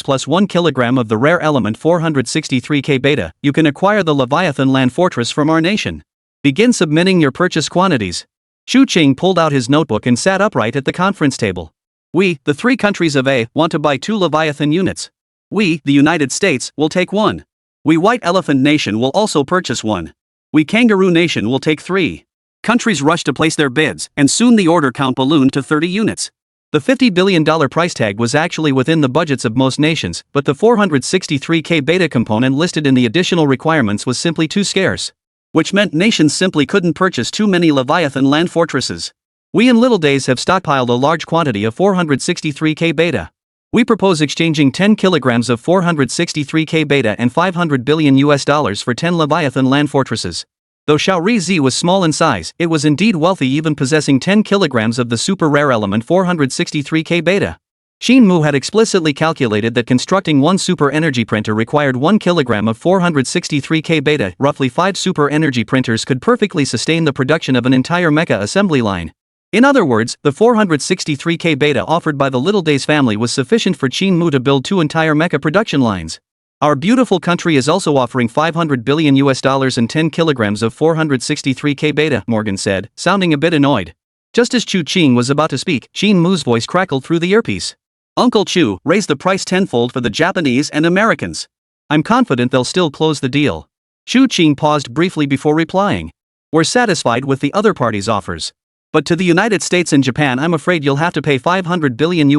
plus 1 kilogram of the rare element 463K beta, you can acquire the Leviathan land fortress from our nation. Begin submitting your purchase quantities. Chu Qing pulled out his notebook and sat upright at the conference table. We, the 3 countries of A, want to buy 2 Leviathan units. We, the United States, will take 1. We, White Elephant Nation, will also purchase 1. We, Kangaroo Nation, will take 3. Countries rushed to place their bids, and soon the order count ballooned to 30 units. The $50 billion price tag was actually within the budgets of most nations, but the 463K beta component listed in the additional requirements was simply too scarce. Which meant nations simply couldn't purchase too many Leviathan land fortresses. We in little days have stockpiled a large quantity of 463K beta. We propose exchanging 10 kilograms of 463K beta and $500 billion for 10 Leviathan land fortresses. Though Shaori was small in size, it was indeed wealthy, even possessing 10 kilograms of the super rare element 463K beta. Qin Mu had explicitly calculated that constructing 1 super energy printer required 1 kilogram of 463K beta. Roughly 5 super energy printers could perfectly sustain the production of an entire mecha assembly line. In other words, the 463K beta offered by the Little Days family was sufficient for Qin Mu to build 2 entire mecha production lines. Our beautiful country is also offering $500 billion and 10 kilograms of 463K beta, Morgan said, sounding a bit annoyed. Just as Chu Qing was about to speak, Qin Mu's voice crackled through the earpiece. Uncle Chu, raise the price tenfold for the Japanese and Americans. I'm confident they'll still close the deal. Chu Qing paused briefly before replying. We're satisfied with the other party's offers. But to the United States and Japan, I'm afraid you'll have to pay $500 billion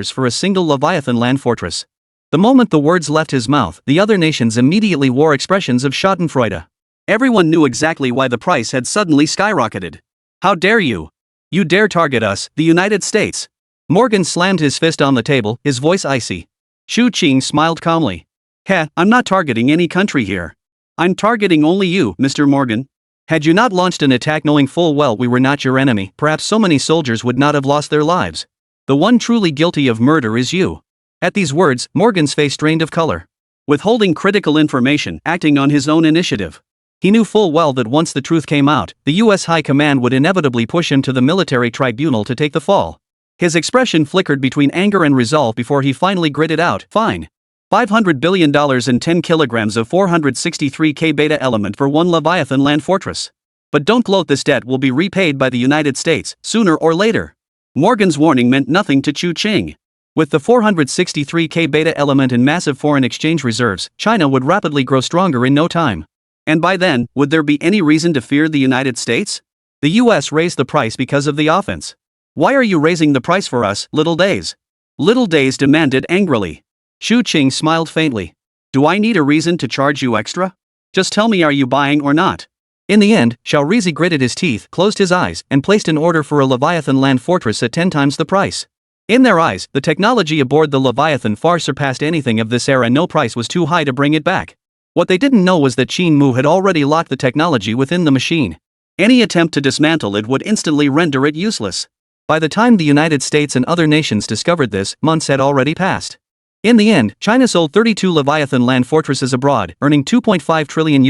for a single Leviathan land fortress. The moment the words left his mouth, the other nations immediately wore expressions of schadenfreude. Everyone knew exactly why the price had suddenly skyrocketed. How dare you? You dare target us, the United States? Morgan slammed his fist on the table, his voice icy. Chu Qing smiled calmly. I'm not targeting any country here. I'm targeting only you, Mr. Morgan. Had you not launched an attack knowing full well we were not your enemy, perhaps so many soldiers would not have lost their lives. The one truly guilty of murder is you. At these words, Morgan's face drained of color. Withholding critical information, acting on his own initiative. He knew full well that once the truth came out, the U.S. High Command would inevitably push him to the military tribunal to take the fall. His expression flickered between anger and resolve before he finally gritted out, "Fine. $500 billion and 10 kilograms of 463K beta element for one Leviathan land fortress. But don't gloat, this debt will be repaid by the United States, sooner or later." Morgan's warning meant nothing to Chu Qing. With the 463K beta element and massive foreign exchange reserves, China would rapidly grow stronger in no time. And by then, would there be any reason to fear the United States? The US raised the price because of the offense. "Why are you raising the price for us, Little Days?" Little Days demanded angrily. Chu Qing smiled faintly. "Do I need a reason to charge you extra? Just tell me, are you buying or not?" In the end, Xiaorizi gritted his teeth, closed his eyes, and placed an order for a Leviathan land fortress at 10 times the price. In their eyes, the technology aboard the Leviathan far surpassed anything of this era. No price was too high to bring it back. What they didn't know was that Qin Mu had already locked the technology within the machine. Any attempt to dismantle it would instantly render it useless. By the time the United States and other nations discovered this, months had already passed. In the end, China sold 32 Leviathan land fortresses abroad, earning $2.5 trillion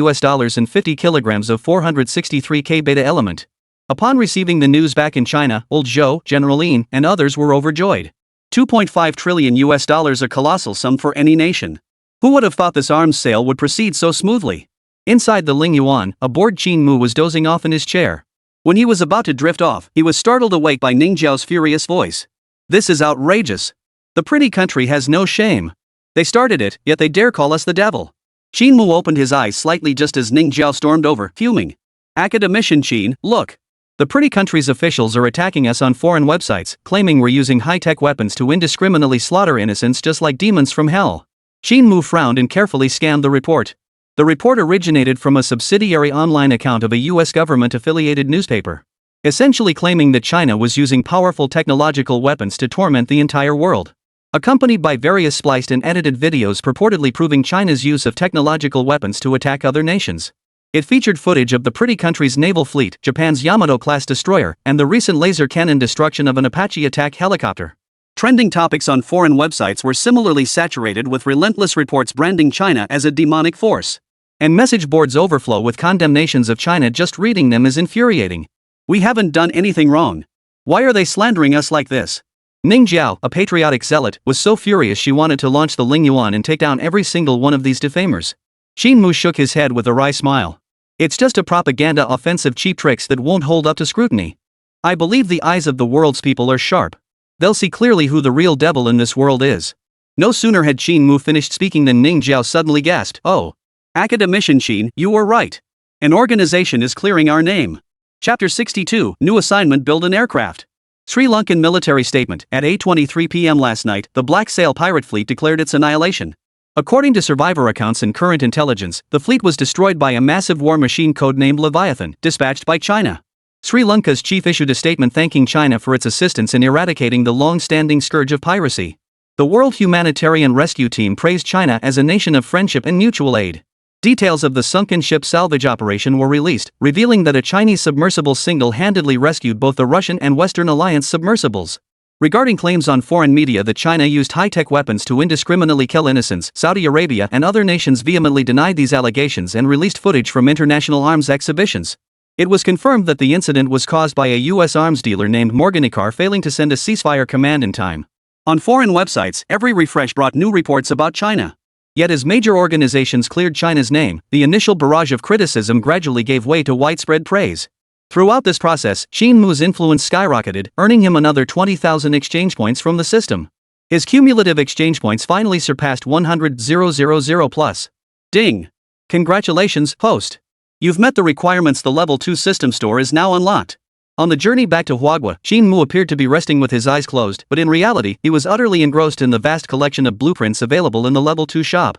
and 50 kilograms of 463K beta element. Upon receiving the news back in China, Old Zhou, General Lin, and others were overjoyed. $2.5 trillion, a colossal sum for any nation. Who would have thought this arms sale would proceed so smoothly? Inside the Ling Yuan, aboard Qin Mu was dozing off in his chair. When he was about to drift off, he was startled awake by Ning Jiao's furious voice. "This is outrageous. The pretty country has no shame. They started it, yet they dare call us the devil." Qin Mu opened his eyes slightly just as Ning Jiao stormed over, fuming. "Academician Qin, look. The pretty country's officials are attacking us on foreign websites, claiming we're using high-tech weapons to indiscriminately slaughter innocents just like demons from hell." Qin Mu frowned and carefully scanned the report. The report originated from a subsidiary online account of a U.S. government-affiliated newspaper, essentially claiming that China was using powerful technological weapons to torment the entire world. Accompanied by various spliced and edited videos purportedly proving China's use of technological weapons to attack other nations. It featured footage of the pretty country's naval fleet, Japan's Yamato-class destroyer, and the recent laser cannon destruction of an Apache attack helicopter. Trending topics on foreign websites were similarly saturated with relentless reports branding China as a demonic force. And message boards overflow with condemnations of China. Just reading them is infuriating. "We haven't done anything wrong. Why are they slandering us like this?" Ning Jiao, a patriotic zealot, was so furious she wanted to launch the Ling Yuan and take down every single one of these defamers. Qin Mu shook his head with a wry smile. "It's just a propaganda offensive, cheap tricks that won't hold up to scrutiny. I believe the eyes of the world's people are sharp. They'll see clearly who the real devil in this world is." No sooner had Qin Mu finished speaking than Ning Jiao suddenly gasped, "Oh. Academician Qin, you were right. An organization is clearing our name." Chapter 62, New Assignment: Build an Aircraft. Sri Lankan military statement. At 8:23 p.m. last night, the Black Sail pirate fleet declared its annihilation. According to survivor accounts and current intelligence, the fleet was destroyed by a massive war machine codenamed Leviathan, dispatched by China. Sri Lanka's chief issued a statement thanking China for its assistance in eradicating the long-standing scourge of piracy. The World Humanitarian Rescue Team praised China as a nation of friendship and mutual aid. Details of the sunken ship salvage operation were released, revealing that a Chinese submersible single-handedly rescued both the Russian and Western Alliance submersibles. Regarding claims on foreign media that China used high-tech weapons to indiscriminately kill innocents, Saudi Arabia and other nations vehemently denied these allegations and released footage from international arms exhibitions. It was confirmed that the incident was caused by a U.S. arms dealer named Morganicar failing to send a ceasefire command in time. On foreign websites, every refresh brought new reports about China. Yet as major organizations cleared China's name, the initial barrage of criticism gradually gave way to widespread praise. Throughout this process, Qin Mu's influence skyrocketed, earning him another 20,000 exchange points from the system. His cumulative exchange points finally surpassed 100,000 plus. Ding! Congratulations, host! You've met the requirements. The level 2 system store is now unlocked. On the journey back to Huagua, Qin Mu appeared to be resting with his eyes closed, but in reality, he was utterly engrossed in the vast collection of blueprints available in the level 2 shop.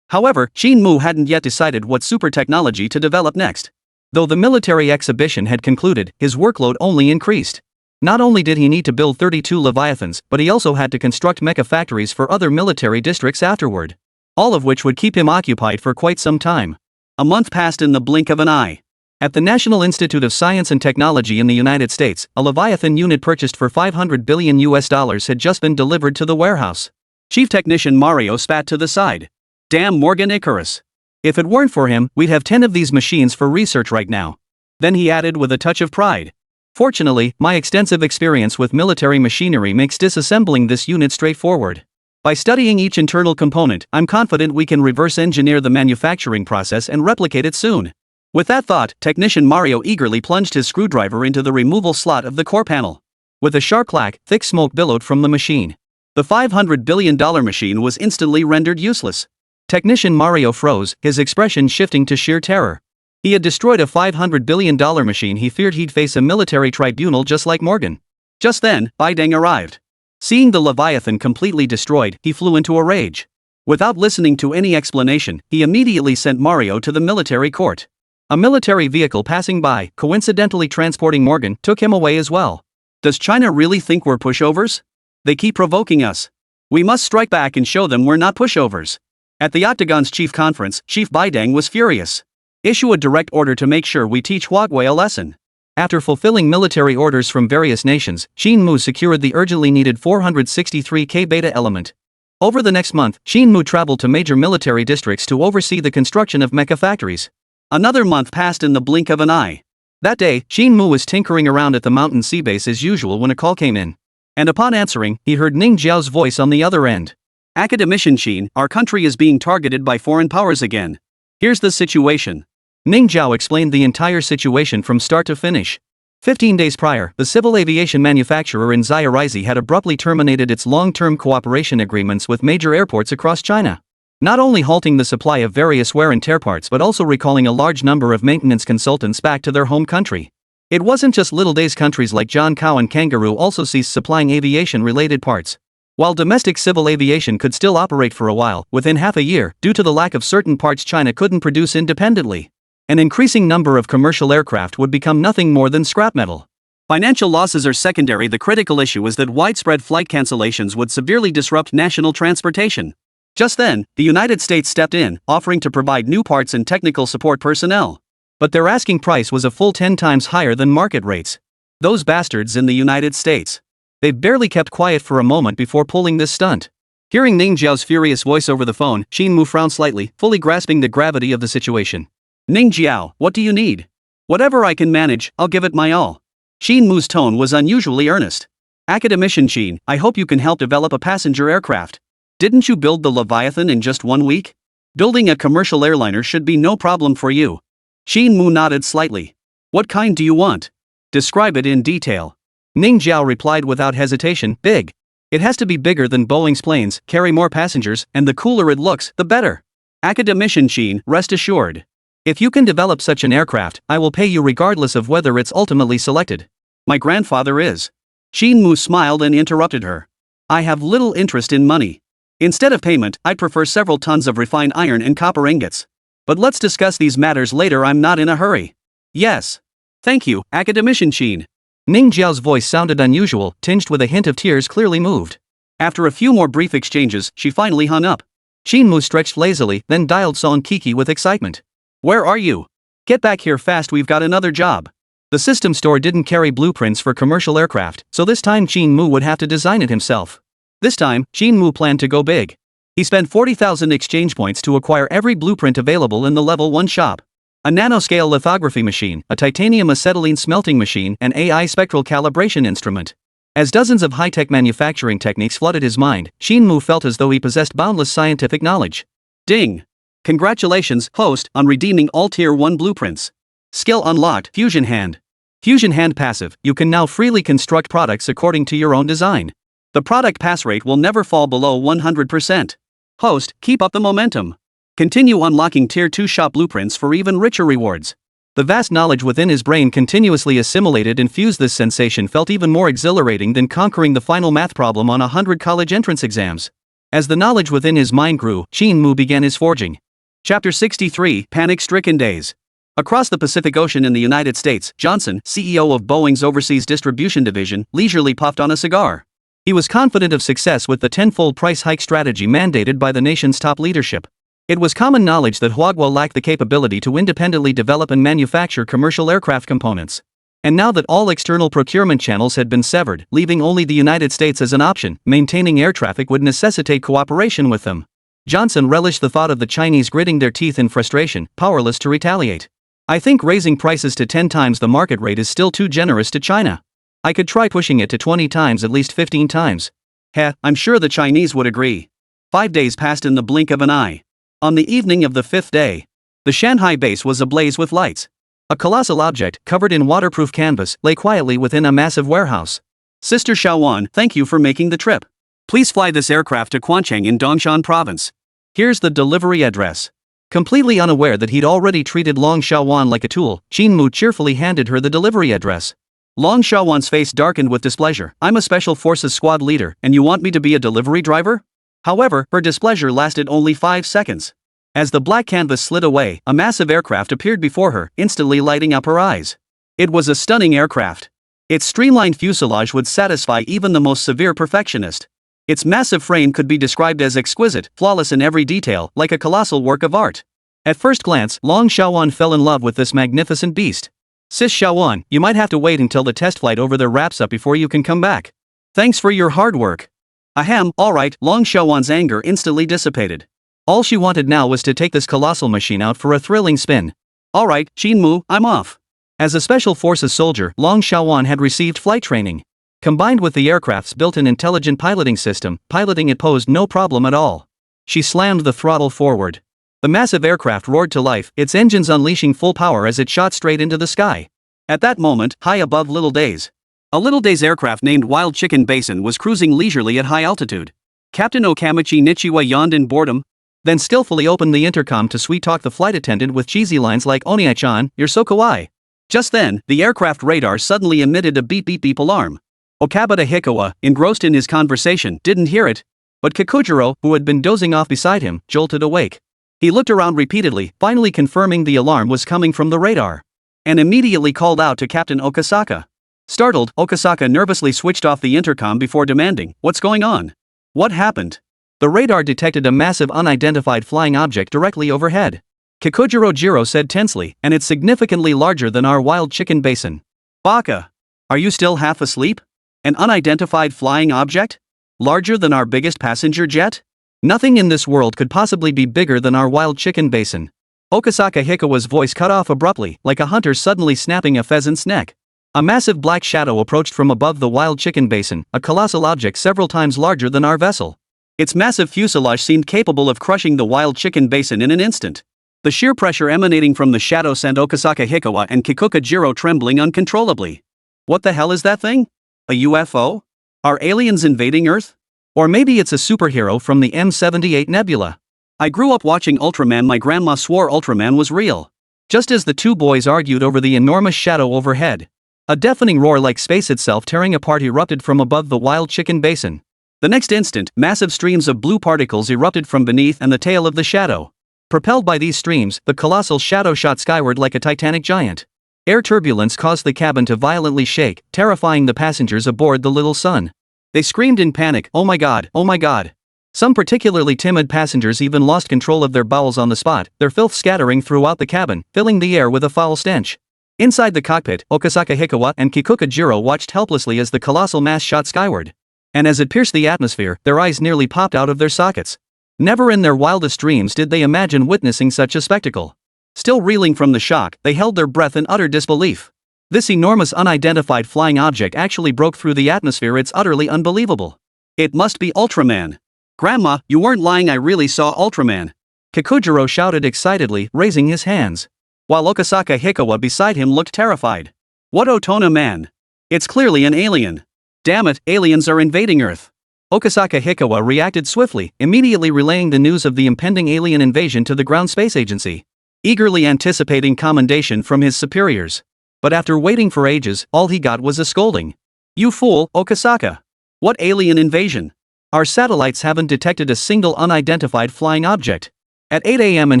However, Qin Mu hadn't yet decided what super technology to develop next. Though the military exhibition had concluded, his workload only increased. Not only did he need to build 32 Leviathans, but he also had to construct mecha factories for other military districts afterward. All of which would keep him occupied for quite some time. A month passed in the blink of an eye. At the National Institute of Science and Technology in the United States, a Leviathan unit purchased for $500 billion had just been delivered to the warehouse. Chief Technician Mario spat to the side. Damn Morgan Icarus. If it weren't for him, we'd have 10 of these machines for research right now. Then he added with a touch of pride. Fortunately, my extensive experience with military machinery makes disassembling this unit straightforward. By studying each internal component, I'm confident we can reverse engineer the manufacturing process and replicate it soon. With that thought, Technician Mario eagerly plunged his screwdriver into the removal slot of the core panel. With a sharp clack, thick smoke billowed from the machine. The $500 billion machine was instantly rendered useless. Technician Mario froze, his expression shifting to sheer terror. He had destroyed a $500 billion machine. He feared he'd face a military tribunal just like Morgan. Just then, Baideng arrived. Seeing the Leviathan completely destroyed, he flew into a rage. Without listening to any explanation, he immediately sent Mario to the military court. A military vehicle passing by, coincidentally transporting Morgan, took him away as well. Does China really think we're pushovers? They keep provoking us. We must strike back and show them we're not pushovers. At the Octagon's chief conference, Chief Baideng was furious. Issue a direct order to make sure we teach Huawei a lesson. After fulfilling military orders from various nations, Qin Mu secured the urgently needed 463K beta element. Over the next month, Qin Mu traveled to major military districts to oversee the construction of mecha factories. Another month passed in the blink of an eye. That day, Qin Mu was tinkering around at the Mountain Sea base as usual when a call came in. And upon answering, he heard Ning Jiao's voice on the other end. Academician Qin, our country is being targeted by foreign powers again. Here's the situation. Ning Jiao explained the entire situation from start to finish. 15 days prior, the civil aviation manufacturer in Zhirizi had abruptly terminated its long-term cooperation agreements with major airports across China. Not only halting the supply of various wear and tear parts but also recalling a large number of maintenance consultants back to their home country. It wasn't just little days. Countries like Zhangkao and Kangaroo also ceased supplying aviation-related parts. While domestic civil aviation could still operate for a while, within half a year, due to the lack of certain parts China couldn't produce independently, an increasing number of commercial aircraft would become nothing more than scrap metal. Financial losses are secondary. The critical issue is that widespread flight cancellations would severely disrupt national transportation. Just then, the United States stepped in, offering to provide new parts and technical support personnel. But their asking price was a full 10 times higher than market rates. Those bastards in the United States. They've barely kept quiet for a moment before pulling this stunt. Hearing Ning Jiao's furious voice over the phone, Qin Mu frowned slightly, fully grasping the gravity of the situation. Ning Jiao, what do you need? Whatever I can manage, I'll give it my all. Qin Mu's tone was unusually earnest. Academician Qin, I hope you can help develop a passenger aircraft. Didn't you build the Leviathan in just 1 week? Building a commercial airliner should be no problem for you. Qin Mu nodded slightly. What kind do you want? Describe it in detail. Ning Jiao replied without hesitation, big. It has to be bigger than Boeing's planes, carry more passengers, and the cooler it looks, the better. Academician Qin, rest assured. If you can develop such an aircraft, I will pay you regardless of whether it's ultimately selected. My grandfather is. Qin Mu smiled and interrupted her. I have little interest in money. Instead of payment, I'd prefer several tons of refined iron and copper ingots. But let's discuss these matters later. I'm not in a hurry. Yes. Thank you, Academician Qin. Ning Jiao's voice sounded unusual, tinged with a hint of tears, clearly moved. After a few more brief exchanges, she finally hung up. Qin Mu stretched lazily, then dialed Song Keke with excitement. Where are you? Get back here fast, we've got another job. The system store didn't carry blueprints for commercial aircraft, so this time Qin Mu would have to design it himself. This time, Qin Mu planned to go big. He spent 40,000 exchange points to acquire every blueprint available in the level 1 shop. A nanoscale lithography machine, a titanium acetylene smelting machine, and AI spectral calibration instrument. As dozens of high-tech manufacturing techniques flooded his mind, Qin Mu felt as though he possessed boundless scientific knowledge. Ding! Congratulations, host, on redeeming all Tier 1 blueprints. Skill unlocked, Fusion Hand. Fusion Hand passive, you can now freely construct products according to your own design. The product pass rate will never fall below 100%. Host, keep up the momentum. Continue unlocking Tier 2 shop blueprints for even richer rewards. The vast knowledge within his brain continuously assimilated and fused. This sensation felt even more exhilarating than conquering the final math problem on 100 college entrance exams. As the knowledge within his mind grew, Qin Mu began his forging. Chapter 63, Panic-Stricken Days. Across the Pacific Ocean in the United States, Johnson, CEO of Boeing's Overseas Distribution Division, leisurely puffed on a cigar. He was confident of success with the tenfold price hike strategy mandated by the nation's top leadership. It was common knowledge that Huawei lacked the capability to independently develop and manufacture commercial aircraft components. And now that all external procurement channels had been severed, leaving only the United States as an option, maintaining air traffic would necessitate cooperation with them. Johnson relished the thought of the Chinese gritting their teeth in frustration, powerless to retaliate. I think raising prices to 10 times the market rate is still too generous to China. I could try pushing it to 20 times, at least 15 times. I'm sure the Chinese would agree. 5 days passed in the blink of an eye. On the evening of the 5th day, the Shanghai base was ablaze with lights. A colossal object, covered in waterproof canvas, lay quietly within a massive warehouse. Sister Xiaowan, thank you for making the trip. Please fly this aircraft to Quancheng in Dongshan province. Here's the delivery address. Completely unaware that he'd already treated Long Xiaowan like a tool, Qin Mu cheerfully handed her the delivery address. Long Xiaowan's face darkened with displeasure. I'm a special forces squad leader, and you want me to be a delivery driver? However, her displeasure lasted only 5 seconds. As the black canvas slid away, a massive aircraft appeared before her, instantly lighting up her eyes. It was a stunning aircraft. Its streamlined fuselage would satisfy even the most severe perfectionist. Its massive frame could be described as exquisite, flawless in every detail, like a colossal work of art. At first glance, Long Xiaowan fell in love with this magnificent beast. Sis Xiaowan, you might have to wait until the test flight over there wraps up before you can come back. Thanks for your hard work. Ahem, alright, Long Xiaowan's anger instantly dissipated. All she wanted now was to take this colossal machine out for a thrilling spin. Alright, Qin Mu, I'm off. As a special forces soldier, Long Xiaowan had received flight training. Combined with the aircraft's built-in intelligent piloting system, piloting it posed no problem at all. She slammed the throttle forward. The massive aircraft roared to life, its engines unleashing full power as it shot straight into the sky. At that moment, high above Little Days, a Little Days aircraft named Wild Chicken Basin was cruising leisurely at high altitude. Captain Okamichi Nichiwa yawned in boredom, then skillfully opened the intercom to sweet-talk the flight attendant with cheesy lines like "Oniai-chan, you're so kawaii." Just then, the aircraft radar suddenly emitted a beep-beep-beep alarm. Okabata Hikawa, engrossed in his conversation, didn't hear it, but Kikujiro, who had been dozing off beside him, jolted awake. He looked around repeatedly, finally confirming the alarm was coming from the radar, and immediately called out to Captain Okasaka. Startled, Okasaka nervously switched off the intercom before demanding, "What's going on? What happened?" The radar detected a massive unidentified flying object directly overhead. Kikujiro said tensely, and it's significantly larger than our Wild Chicken Basin. Baka! Are you still half asleep? An unidentified flying object? Larger than our biggest passenger jet? Nothing in this world could possibly be bigger than our Wild Chicken Basin. Okasaka Hikawa's voice cut off abruptly, like a hunter suddenly snapping a pheasant's neck. A massive black shadow approached from above the Wild Chicken Basin, a colossal object several times larger than our vessel. Its massive fuselage seemed capable of crushing the Wild Chicken Basin in an instant. The sheer pressure emanating from the shadow sent Okasaka Hikawa and Kikujiro trembling uncontrollably. What the hell is that thing? A UFO? Are aliens invading Earth? Or maybe it's a superhero from the M78 Nebula. I grew up watching Ultraman. My grandma swore Ultraman was real. Just as the two boys argued over the enormous shadow overhead, a deafening roar like space itself tearing apart erupted from above the Wild Chicken Basin. The next instant, massive streams of blue particles erupted from beneath and the tail of the shadow. Propelled by these streams, the colossal shadow shot skyward like a titanic giant. Air turbulence caused the cabin to violently shake, terrifying the passengers aboard the Little Sun. They screamed in panic, "Oh my god, oh my god." Some particularly timid passengers even lost control of their bowels on the spot, their filth scattering throughout the cabin, filling the air with a foul stench. Inside the cockpit, Okasaka Hikawa and Kikujiro watched helplessly as the colossal mass shot skyward. And as it pierced the atmosphere, their eyes nearly popped out of their sockets. Never in their wildest dreams did they imagine witnessing such a spectacle. Still reeling from the shock, they held their breath in utter disbelief. This enormous unidentified flying object actually broke through the atmosphere. It's utterly unbelievable. It must be Ultraman. Grandma, you weren't lying, I really saw Ultraman. Kikujiro shouted excitedly, raising his hands, while Okasaka Hikawa beside him looked terrified. What Otona man? It's clearly an alien. Damn it, aliens are invading Earth. Okasaka Hikawa reacted swiftly, immediately relaying the news of the impending alien invasion to the Ground Space Agency, eagerly anticipating commendation from his superiors. But after waiting for ages, all he got was a scolding. You fool, Okasaka. What alien invasion? Our satellites haven't detected a single unidentified flying object. At 8 a.m. in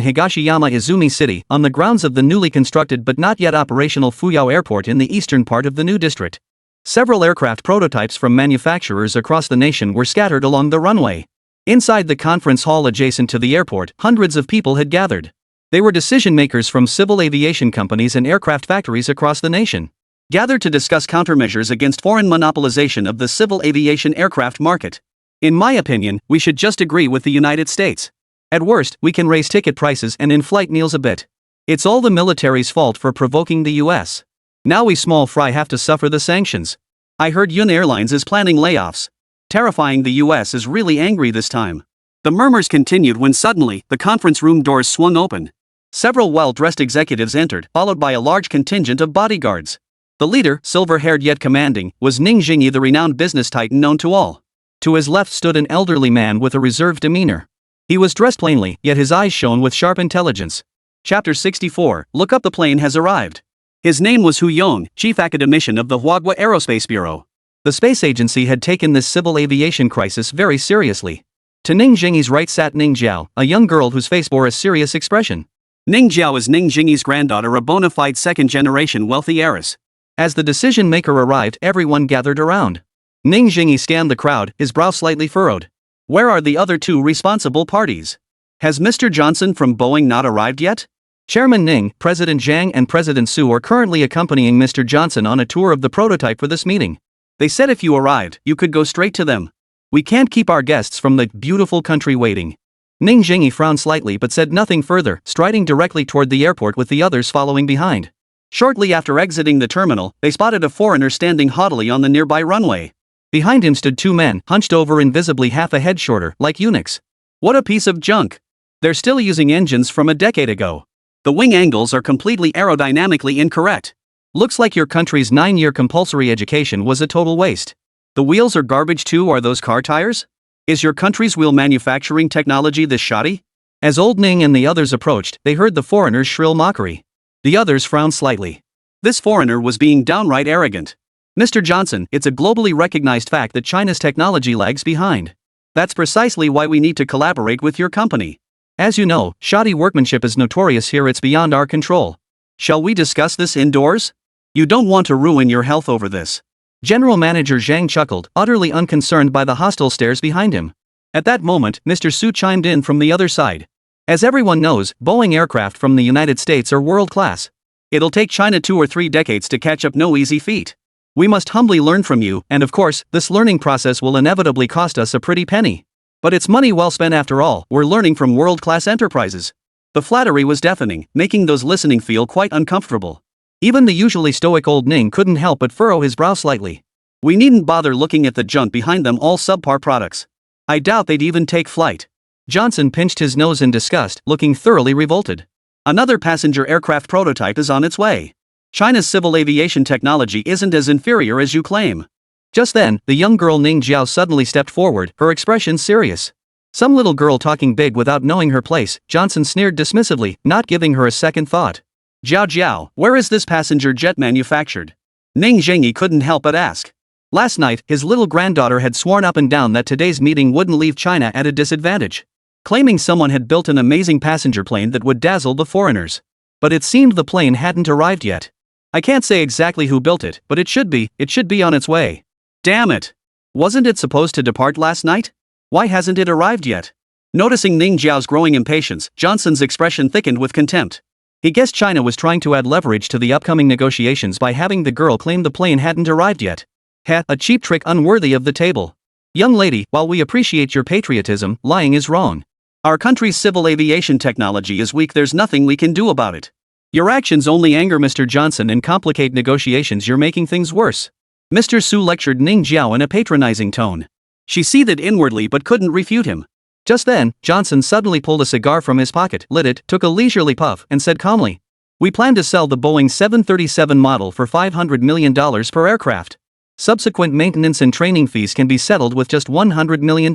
Higashiyama Izumi City, on the grounds of the newly constructed but not yet operational Fuyao Airport in the eastern part of the new district, several aircraft prototypes from manufacturers across the nation were scattered along the runway. Inside the conference hall adjacent to the airport, hundreds of people had gathered. They were decision makers from civil aviation companies and aircraft factories across the nation. gathered to discuss countermeasures against foreign monopolization of the civil aviation aircraft market. In my opinion, we should just agree with the United States. At worst, we can raise ticket prices and in-flight meals a bit. It's all the military's fault for provoking the US. Now we small fry have to suffer the sanctions. I heard Yun Airlines is planning layoffs. Terrifying, the US is really angry this time. The murmurs continued when suddenly, the conference room doors swung open. Several well-dressed executives entered, followed by a large contingent of bodyguards. The leader, silver-haired yet commanding, was Ning Jingyi, the renowned business titan known to all. To his left stood an elderly man with a reserved demeanor. He was dressed plainly, yet his eyes shone with sharp intelligence. Chapter 64, Look Up, the plane has arrived. His name was Hu Yong, chief academician of the Huagua Aerospace Bureau. The space agency had taken this civil aviation crisis very seriously. To Ning Jingyi's right sat Ning Jiao, a young girl whose face bore a serious expression. Ning Jiao is Ning Jingyi's granddaughter, a bona fide second-generation wealthy heiress. As the decision-maker arrived, everyone gathered around. Ning Jingyi scanned the crowd, his brow slightly furrowed. Where are the other two responsible parties? Has Mr. Johnson from Boeing not arrived yet? Chairman Ning, President Zhang and President Su are currently accompanying Mr. Johnson on a tour of the prototype for this meeting. They said if you arrived, you could go straight to them. We can't keep our guests from the beautiful country waiting. Ning Jingyi frowned slightly but said nothing further, striding directly toward the airport with the others following behind. Shortly after exiting the terminal, they spotted a foreigner standing haughtily on the nearby runway. Behind him stood two men, hunched over invisibly half a head shorter, like eunuchs. What a piece of junk! They're still using engines from a decade ago. The wing angles are completely aerodynamically incorrect. Looks like your country's 9-year compulsory education was a total waste. The wheels are garbage too. Are those car tires? Is your country's wheel manufacturing technology this shoddy? As old Ning and the others approached, they heard the foreigner's shrill mockery. The others frowned slightly. This foreigner was being downright arrogant. Mr. Johnson, it's a globally recognized fact that China's technology lags behind. That's precisely why we need to collaborate with your company. As you know, shoddy workmanship is notorious here. It's beyond our control. Shall we discuss this indoors? You don't want to ruin your health over this. General Manager Zhang chuckled, utterly unconcerned by the hostile stares behind him. At that moment, Mr. Su chimed in from the other side. As everyone knows, Boeing aircraft from the United States are world-class. It'll take China 2 or 3 decades to catch up, no easy feat. We must humbly learn from you, and of course, this learning process will inevitably cost us a pretty penny. But it's money well spent after all. We're learning from world-class enterprises. The flattery was deafening, making those listening feel quite uncomfortable. Even the usually stoic old Ning couldn't help but furrow his brow slightly. We needn't bother looking at the junk behind them, all subpar products. I doubt they'd even take flight. Johnson pinched his nose in disgust, looking thoroughly revolted. Another passenger aircraft prototype is on its way. China's civil aviation technology isn't as inferior as you claim. Just then, the young girl Ning Jiao suddenly stepped forward, her expression serious. Some little girl talking big without knowing her place, Johnson sneered dismissively, not giving her a second thought. Jiao, where is this passenger jet manufactured? Ning Jingyi couldn't help but ask. Last night, his little granddaughter had sworn up and down that today's meeting wouldn't leave China at a disadvantage, claiming someone had built an amazing passenger plane that would dazzle the foreigners. But it seemed the plane hadn't arrived yet. I can't say exactly who built it, but it should be on its way. Damn it! Wasn't it supposed to depart last night? Why hasn't it arrived yet? Noticing Ning Jiao's growing impatience, Johnson's expression thickened with contempt. He guessed China was trying to add leverage to the upcoming negotiations by having the girl claim the plane hadn't arrived yet. A cheap trick unworthy of the table. Young lady, while we appreciate your patriotism, lying is wrong. Our country's civil aviation technology is weak. There's nothing we can do about it. Your actions only anger Mr. Johnson and complicate negotiations. You're making things worse. Mr. Su lectured Ning Jiao in a patronizing tone. She seethed inwardly but couldn't refute him. Just then, Johnson suddenly pulled a cigar from his pocket, lit it, took a leisurely puff, and said calmly, "We plan to sell the Boeing 737 model for $500 million per aircraft. Subsequent maintenance and training fees can be settled with just $100 million.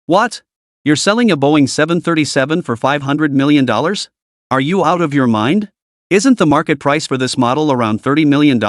What? You're selling a Boeing 737 for $500 million? Are you out of your mind? Isn't the market price for this model around $30 million?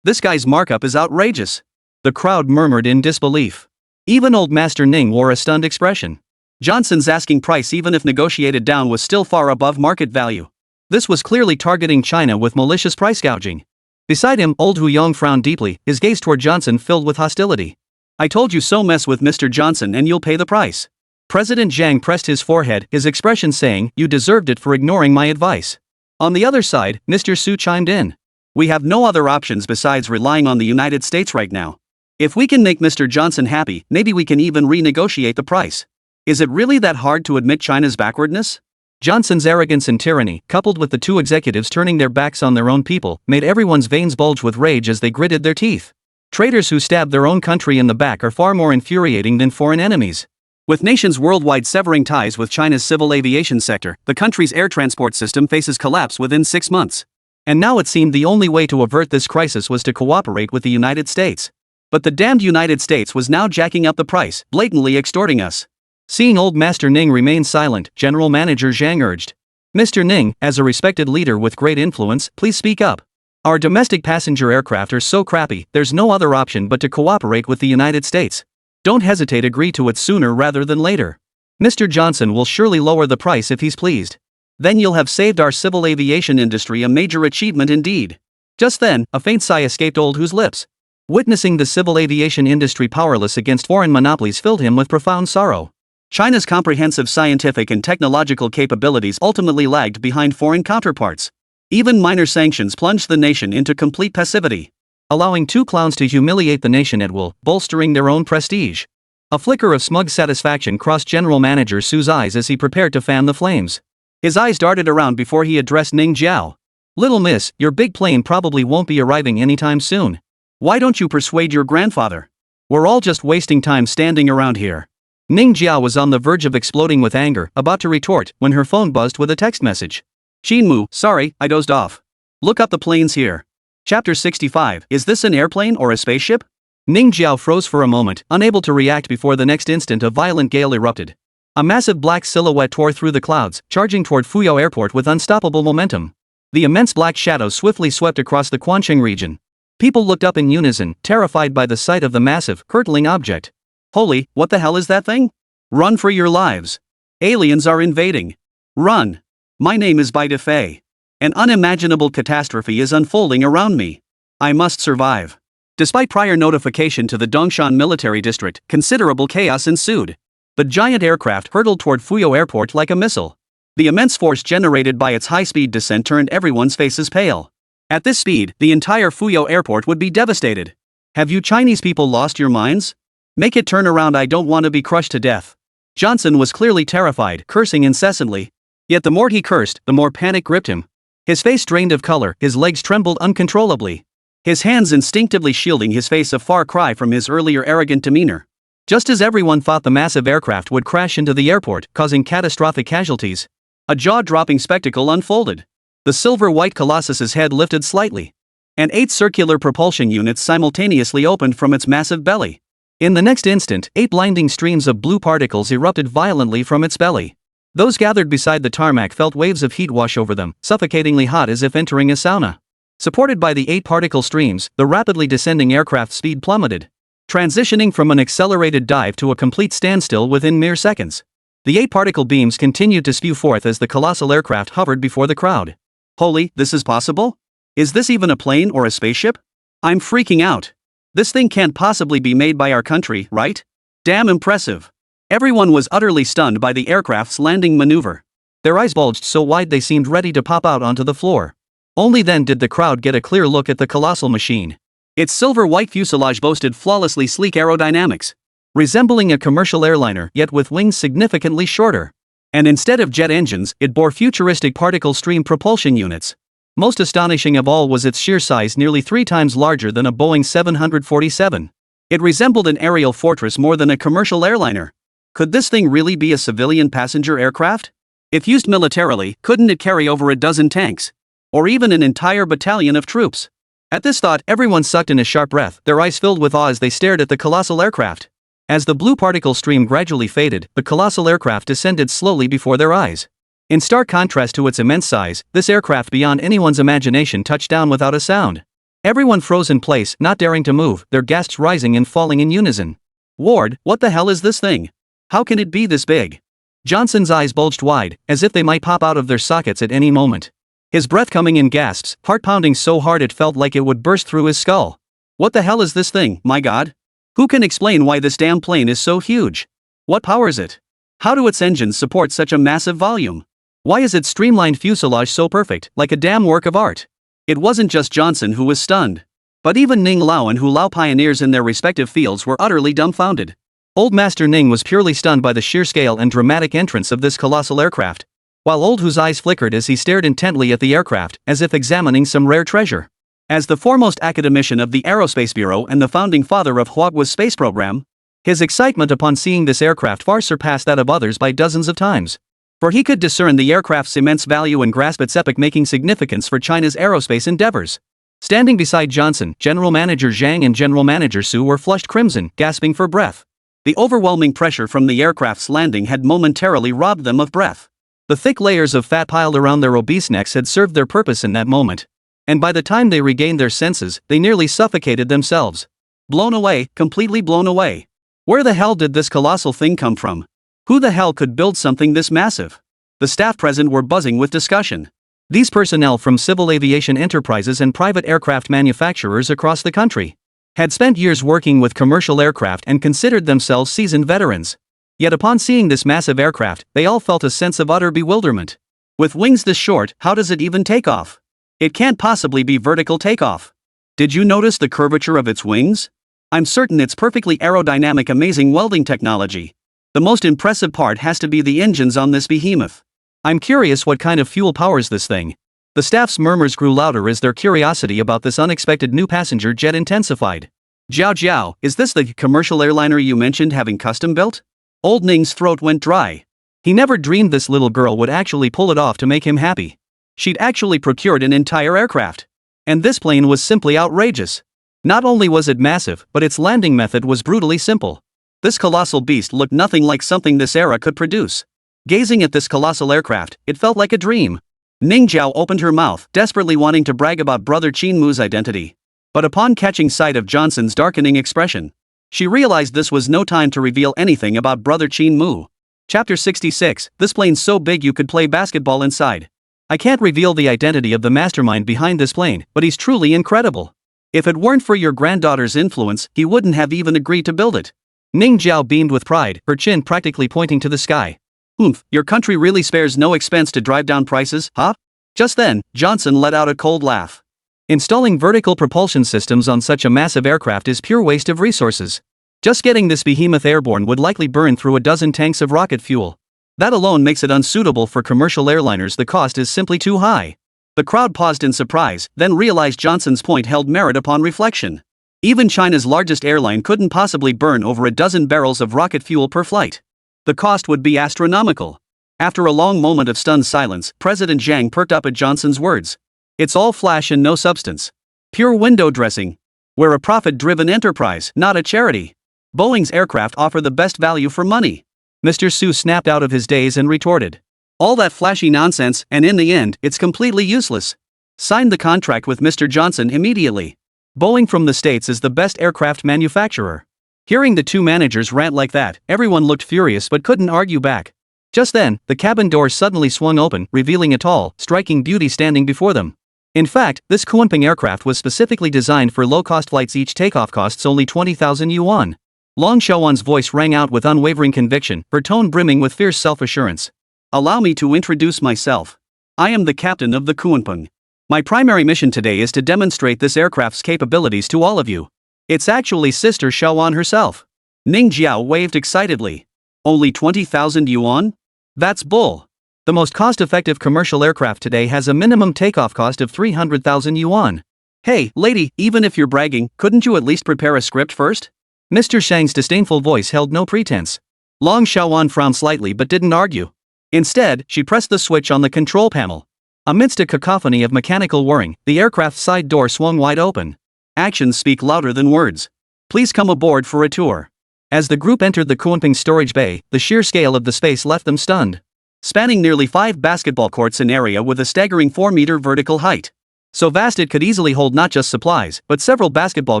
This guy's markup is outrageous." The crowd murmured in disbelief. Even old Master Ning wore a stunned expression. Johnson's asking price, even if negotiated down, was still far above market value. This was clearly targeting China with malicious price gouging. Beside him, old Hu Yong frowned deeply, his gaze toward Johnson filled with hostility. "I told you so. Mess with Mr. Johnson and you'll pay the price." President Zhang pressed his forehead, his expression saying, "You deserved it for ignoring my advice." On the other side, Mr. Su chimed in. We have no other options besides relying on the United States right now. If we can make Mr. Johnson happy, maybe we can even renegotiate the price. Is it really that hard to admit China's backwardness? Johnson's arrogance and tyranny, coupled with the two executives turning their backs on their own people, made everyone's veins bulge with rage as they gritted their teeth. Traitors who stab their own country in the back are far more infuriating than foreign enemies. With nations worldwide severing ties with China's civil aviation sector, the country's air transport system faces collapse within 6 months. And now it seemed the only way to avert this crisis was to cooperate with the United States. But the damned United States was now jacking up the price, blatantly extorting us. Seeing old Master Ning remain silent, General Manager Zhang urged. Mr. Ning, as a respected leader with great influence, please speak up. Our domestic passenger aircraft are so crappy, there's no other option but to cooperate with the United States. Don't hesitate, agree to it sooner rather than later. Mr. Johnson will surely lower the price if he's pleased. Then you'll have saved our civil aviation industry, a major achievement indeed. Just then, a faint sigh escaped old Hu's lips. Witnessing the civil aviation industry powerless against foreign monopolies filled him with profound sorrow. China's comprehensive scientific and technological capabilities ultimately lagged behind foreign counterparts. Even minor sanctions plunged the nation into complete passivity, allowing two clowns to humiliate the nation at will, bolstering their own prestige. A flicker of smug satisfaction crossed General Manager Su's eyes as he prepared to fan the flames. His eyes darted around before he addressed Ning Jiao. Little miss, your big plane probably won't be arriving anytime soon. Why don't you persuade your grandfather? We're all just wasting time standing around here. Ning Jiao was on the verge of exploding with anger, about to retort, when her phone buzzed with a text message. Qin Mu, sorry, I dozed off. Look up the planes here. Chapter 65, is this an airplane or a spaceship? Ning Jiao froze for a moment, unable to react before the next instant a violent gale erupted. A massive black silhouette tore through the clouds, charging toward Fuyao Airport with unstoppable momentum. The immense black shadow swiftly swept across the Quancheng region. People looked up in unison, terrified by the sight of the massive, hurtling object. Holy, what the hell is that thing? Run for your lives. Aliens are invading. Run. My name is Bai Defei. An unimaginable catastrophe is unfolding around me. I must survive. Despite prior notification to the Dongshan military district, considerable chaos ensued. The giant aircraft hurtled toward Fuyao Airport like a missile. The immense force generated by its high-speed descent turned everyone's faces pale. At this speed, the entire Fuyao Airport would be devastated. Have you Chinese people lost your minds? Make it turn around, I don't want to be crushed to death. Johnson was clearly terrified, cursing incessantly. Yet the more he cursed, the more panic gripped him. His face drained of color, his legs trembled uncontrollably. His hands instinctively shielding his face, a far cry from his earlier arrogant demeanor. Just as everyone thought the massive aircraft would crash into the airport, causing catastrophic casualties, a jaw-dropping spectacle unfolded. The silver-white colossus's head lifted slightly, and 8 circular propulsion units simultaneously opened from its massive belly. In the next instant, 8 blinding streams of blue particles erupted violently from its belly. Those gathered beside the tarmac felt waves of heat wash over them, suffocatingly hot as if entering a sauna. Supported by the 8 particle streams, the rapidly descending aircraft's speed plummeted, transitioning from an accelerated dive to a complete standstill within mere seconds. The 8 particle beams continued to spew forth as the colossal aircraft hovered before the crowd. Holy, this is possible? Is this even a plane or a spaceship? I'm freaking out. This thing can't possibly be made by our country, right? Damn impressive. Everyone was utterly stunned by the aircraft's landing maneuver. Their eyes bulged so wide they seemed ready to pop out onto the floor. Only then did the crowd get a clear look at the colossal machine. Its silver-white fuselage boasted flawlessly sleek aerodynamics, resembling a commercial airliner yet with wings significantly shorter. And instead of jet engines, it bore futuristic particle stream propulsion units. Most astonishing of all was its sheer size, nearly 3 times larger than a Boeing 747. It resembled an aerial fortress more than a commercial airliner. Could this thing really be a civilian passenger aircraft? If used militarily, couldn't it carry over a dozen tanks? Or even an entire battalion of troops? At this thought, everyone sucked in a sharp breath, their eyes filled with awe as they stared at the colossal aircraft. As the blue particle stream gradually faded, the colossal aircraft descended slowly before their eyes. In stark contrast to its immense size, this aircraft beyond anyone's imagination touched down without a sound. Everyone froze in place, not daring to move, their gasps rising and falling in unison. Ward, what the hell is this thing? How can it be this big? Johnson's eyes bulged wide, as if they might pop out of their sockets at any moment. His breath coming in gasps, heart pounding so hard it felt like it would burst through his skull. What the hell is this thing, my god? Who can explain why this damn plane is so huge? What powers it? How do its engines support such a massive volume? Why is its streamlined fuselage so perfect, like a damn work of art? It wasn't just Johnson who was stunned. But even Ning Lao and Hu Lao, pioneers in their respective fields, were utterly dumbfounded. Old Master Ning was purely stunned by the sheer scale and dramatic entrance of this colossal aircraft, while Old Hu's eyes flickered as he stared intently at the aircraft, as if examining some rare treasure. As the foremost academician of the Aerospace Bureau and the founding father of Huagua's space program, his excitement upon seeing this aircraft far surpassed that of others by dozens of times. For he could discern the aircraft's immense value and grasp its epoch-making significance for China's aerospace endeavors. Standing beside Johnson, General Manager Zhang and General Manager Su were flushed crimson, gasping for breath. The overwhelming pressure from the aircraft's landing had momentarily robbed them of breath. The thick layers of fat piled around their obese necks had served their purpose in that moment. And by the time they regained their senses, they nearly suffocated themselves. Blown away, completely blown away. Where the hell did this colossal thing come from? Who the hell could build something this massive? The staff present were buzzing with discussion. These personnel from civil aviation enterprises and private aircraft manufacturers across the country had spent years working with commercial aircraft and considered themselves seasoned veterans. Yet upon seeing this massive aircraft, they all felt a sense of utter bewilderment. With wings this short, how does it even take off? It can't possibly be vertical takeoff. Did you notice the curvature of its wings? I'm certain it's perfectly aerodynamic, amazing welding technology. The most impressive part has to be the engines on this behemoth. I'm curious what kind of fuel powers this thing. The staff's murmurs grew louder as their curiosity about this unexpected new passenger jet intensified. Jiao Jiao, is this the commercial airliner you mentioned having custom built? Old Ning's throat went dry. He never dreamed this little girl would actually pull it off to make him happy. She'd actually procured an entire aircraft. And this plane was simply outrageous. Not only was it massive, but its landing method was brutally simple. This colossal beast looked nothing like something this era could produce. Gazing at this colossal aircraft, it felt like a dream. Ning Jiao opened her mouth, desperately wanting to brag about brother Qin Mu's identity. But upon catching sight of Johnson's darkening expression, she realized this was no time to reveal anything about brother Qin Mu. Chapter 66, this plane's so big you could play basketball inside. I can't reveal the identity of the mastermind behind this plane, but he's truly incredible. If it weren't for your granddaughter's influence, he wouldn't have even agreed to build it. Ning Jiao beamed with pride, her chin practically pointing to the sky. Oomph, your country really spares no expense to drive down prices, huh? Just then, Johnson let out a cold laugh. Installing vertical propulsion systems on such a massive aircraft is pure waste of resources. Just getting this behemoth airborne would likely burn through a dozen tanks of rocket fuel. That alone makes it unsuitable for commercial airliners. The cost is simply too high. The crowd paused in surprise, then realized Johnson's point held merit upon reflection. Even China's largest airline couldn't possibly burn over a dozen barrels of rocket fuel per flight. The cost would be astronomical. After a long moment of stunned silence, President Zhang perked up at Johnson's words. It's all flash and no substance. Pure window dressing. We're a profit-driven enterprise, not a charity. Boeing's aircraft offer the best value for money. Mr. Su snapped out of his daze and retorted. All that flashy nonsense, and in the end, it's completely useless. Sign the contract with Mr. Johnson immediately. Boeing from the States is the best aircraft manufacturer. Hearing the two managers rant like that, everyone looked furious but couldn't argue back. Just then, the cabin door suddenly swung open, revealing a tall, striking beauty standing before them. In fact, this Kunpeng aircraft was specifically designed for low-cost flights. Each takeoff costs only 20,000 yuan. Long Xiaowan's voice rang out with unwavering conviction, her tone brimming with fierce self-assurance. Allow me to introduce myself. I am the captain of the Kunpeng. My primary mission today is to demonstrate this aircraft's capabilities to all of you. It's actually Sister Xiaowan herself. Ning Jiao waved excitedly. Only 20,000 yuan? That's bull. The most cost-effective commercial aircraft today has a minimum takeoff cost of 300,000 yuan. Hey, lady, even if you're bragging, couldn't you at least prepare a script first? Mr. Shang's disdainful voice held no pretense. Long Xiaowan frowned slightly but didn't argue. Instead, she pressed the switch on the control panel. Amidst a cacophony of mechanical whirring, the aircraft's side door swung wide open. Actions speak louder than words. Please come aboard for a tour. As the group entered the Kunpeng storage bay, the sheer scale of the space left them stunned. Spanning nearly 5 basketball courts, an area with a staggering 4-meter vertical height. So vast it could easily hold not just supplies, but several basketball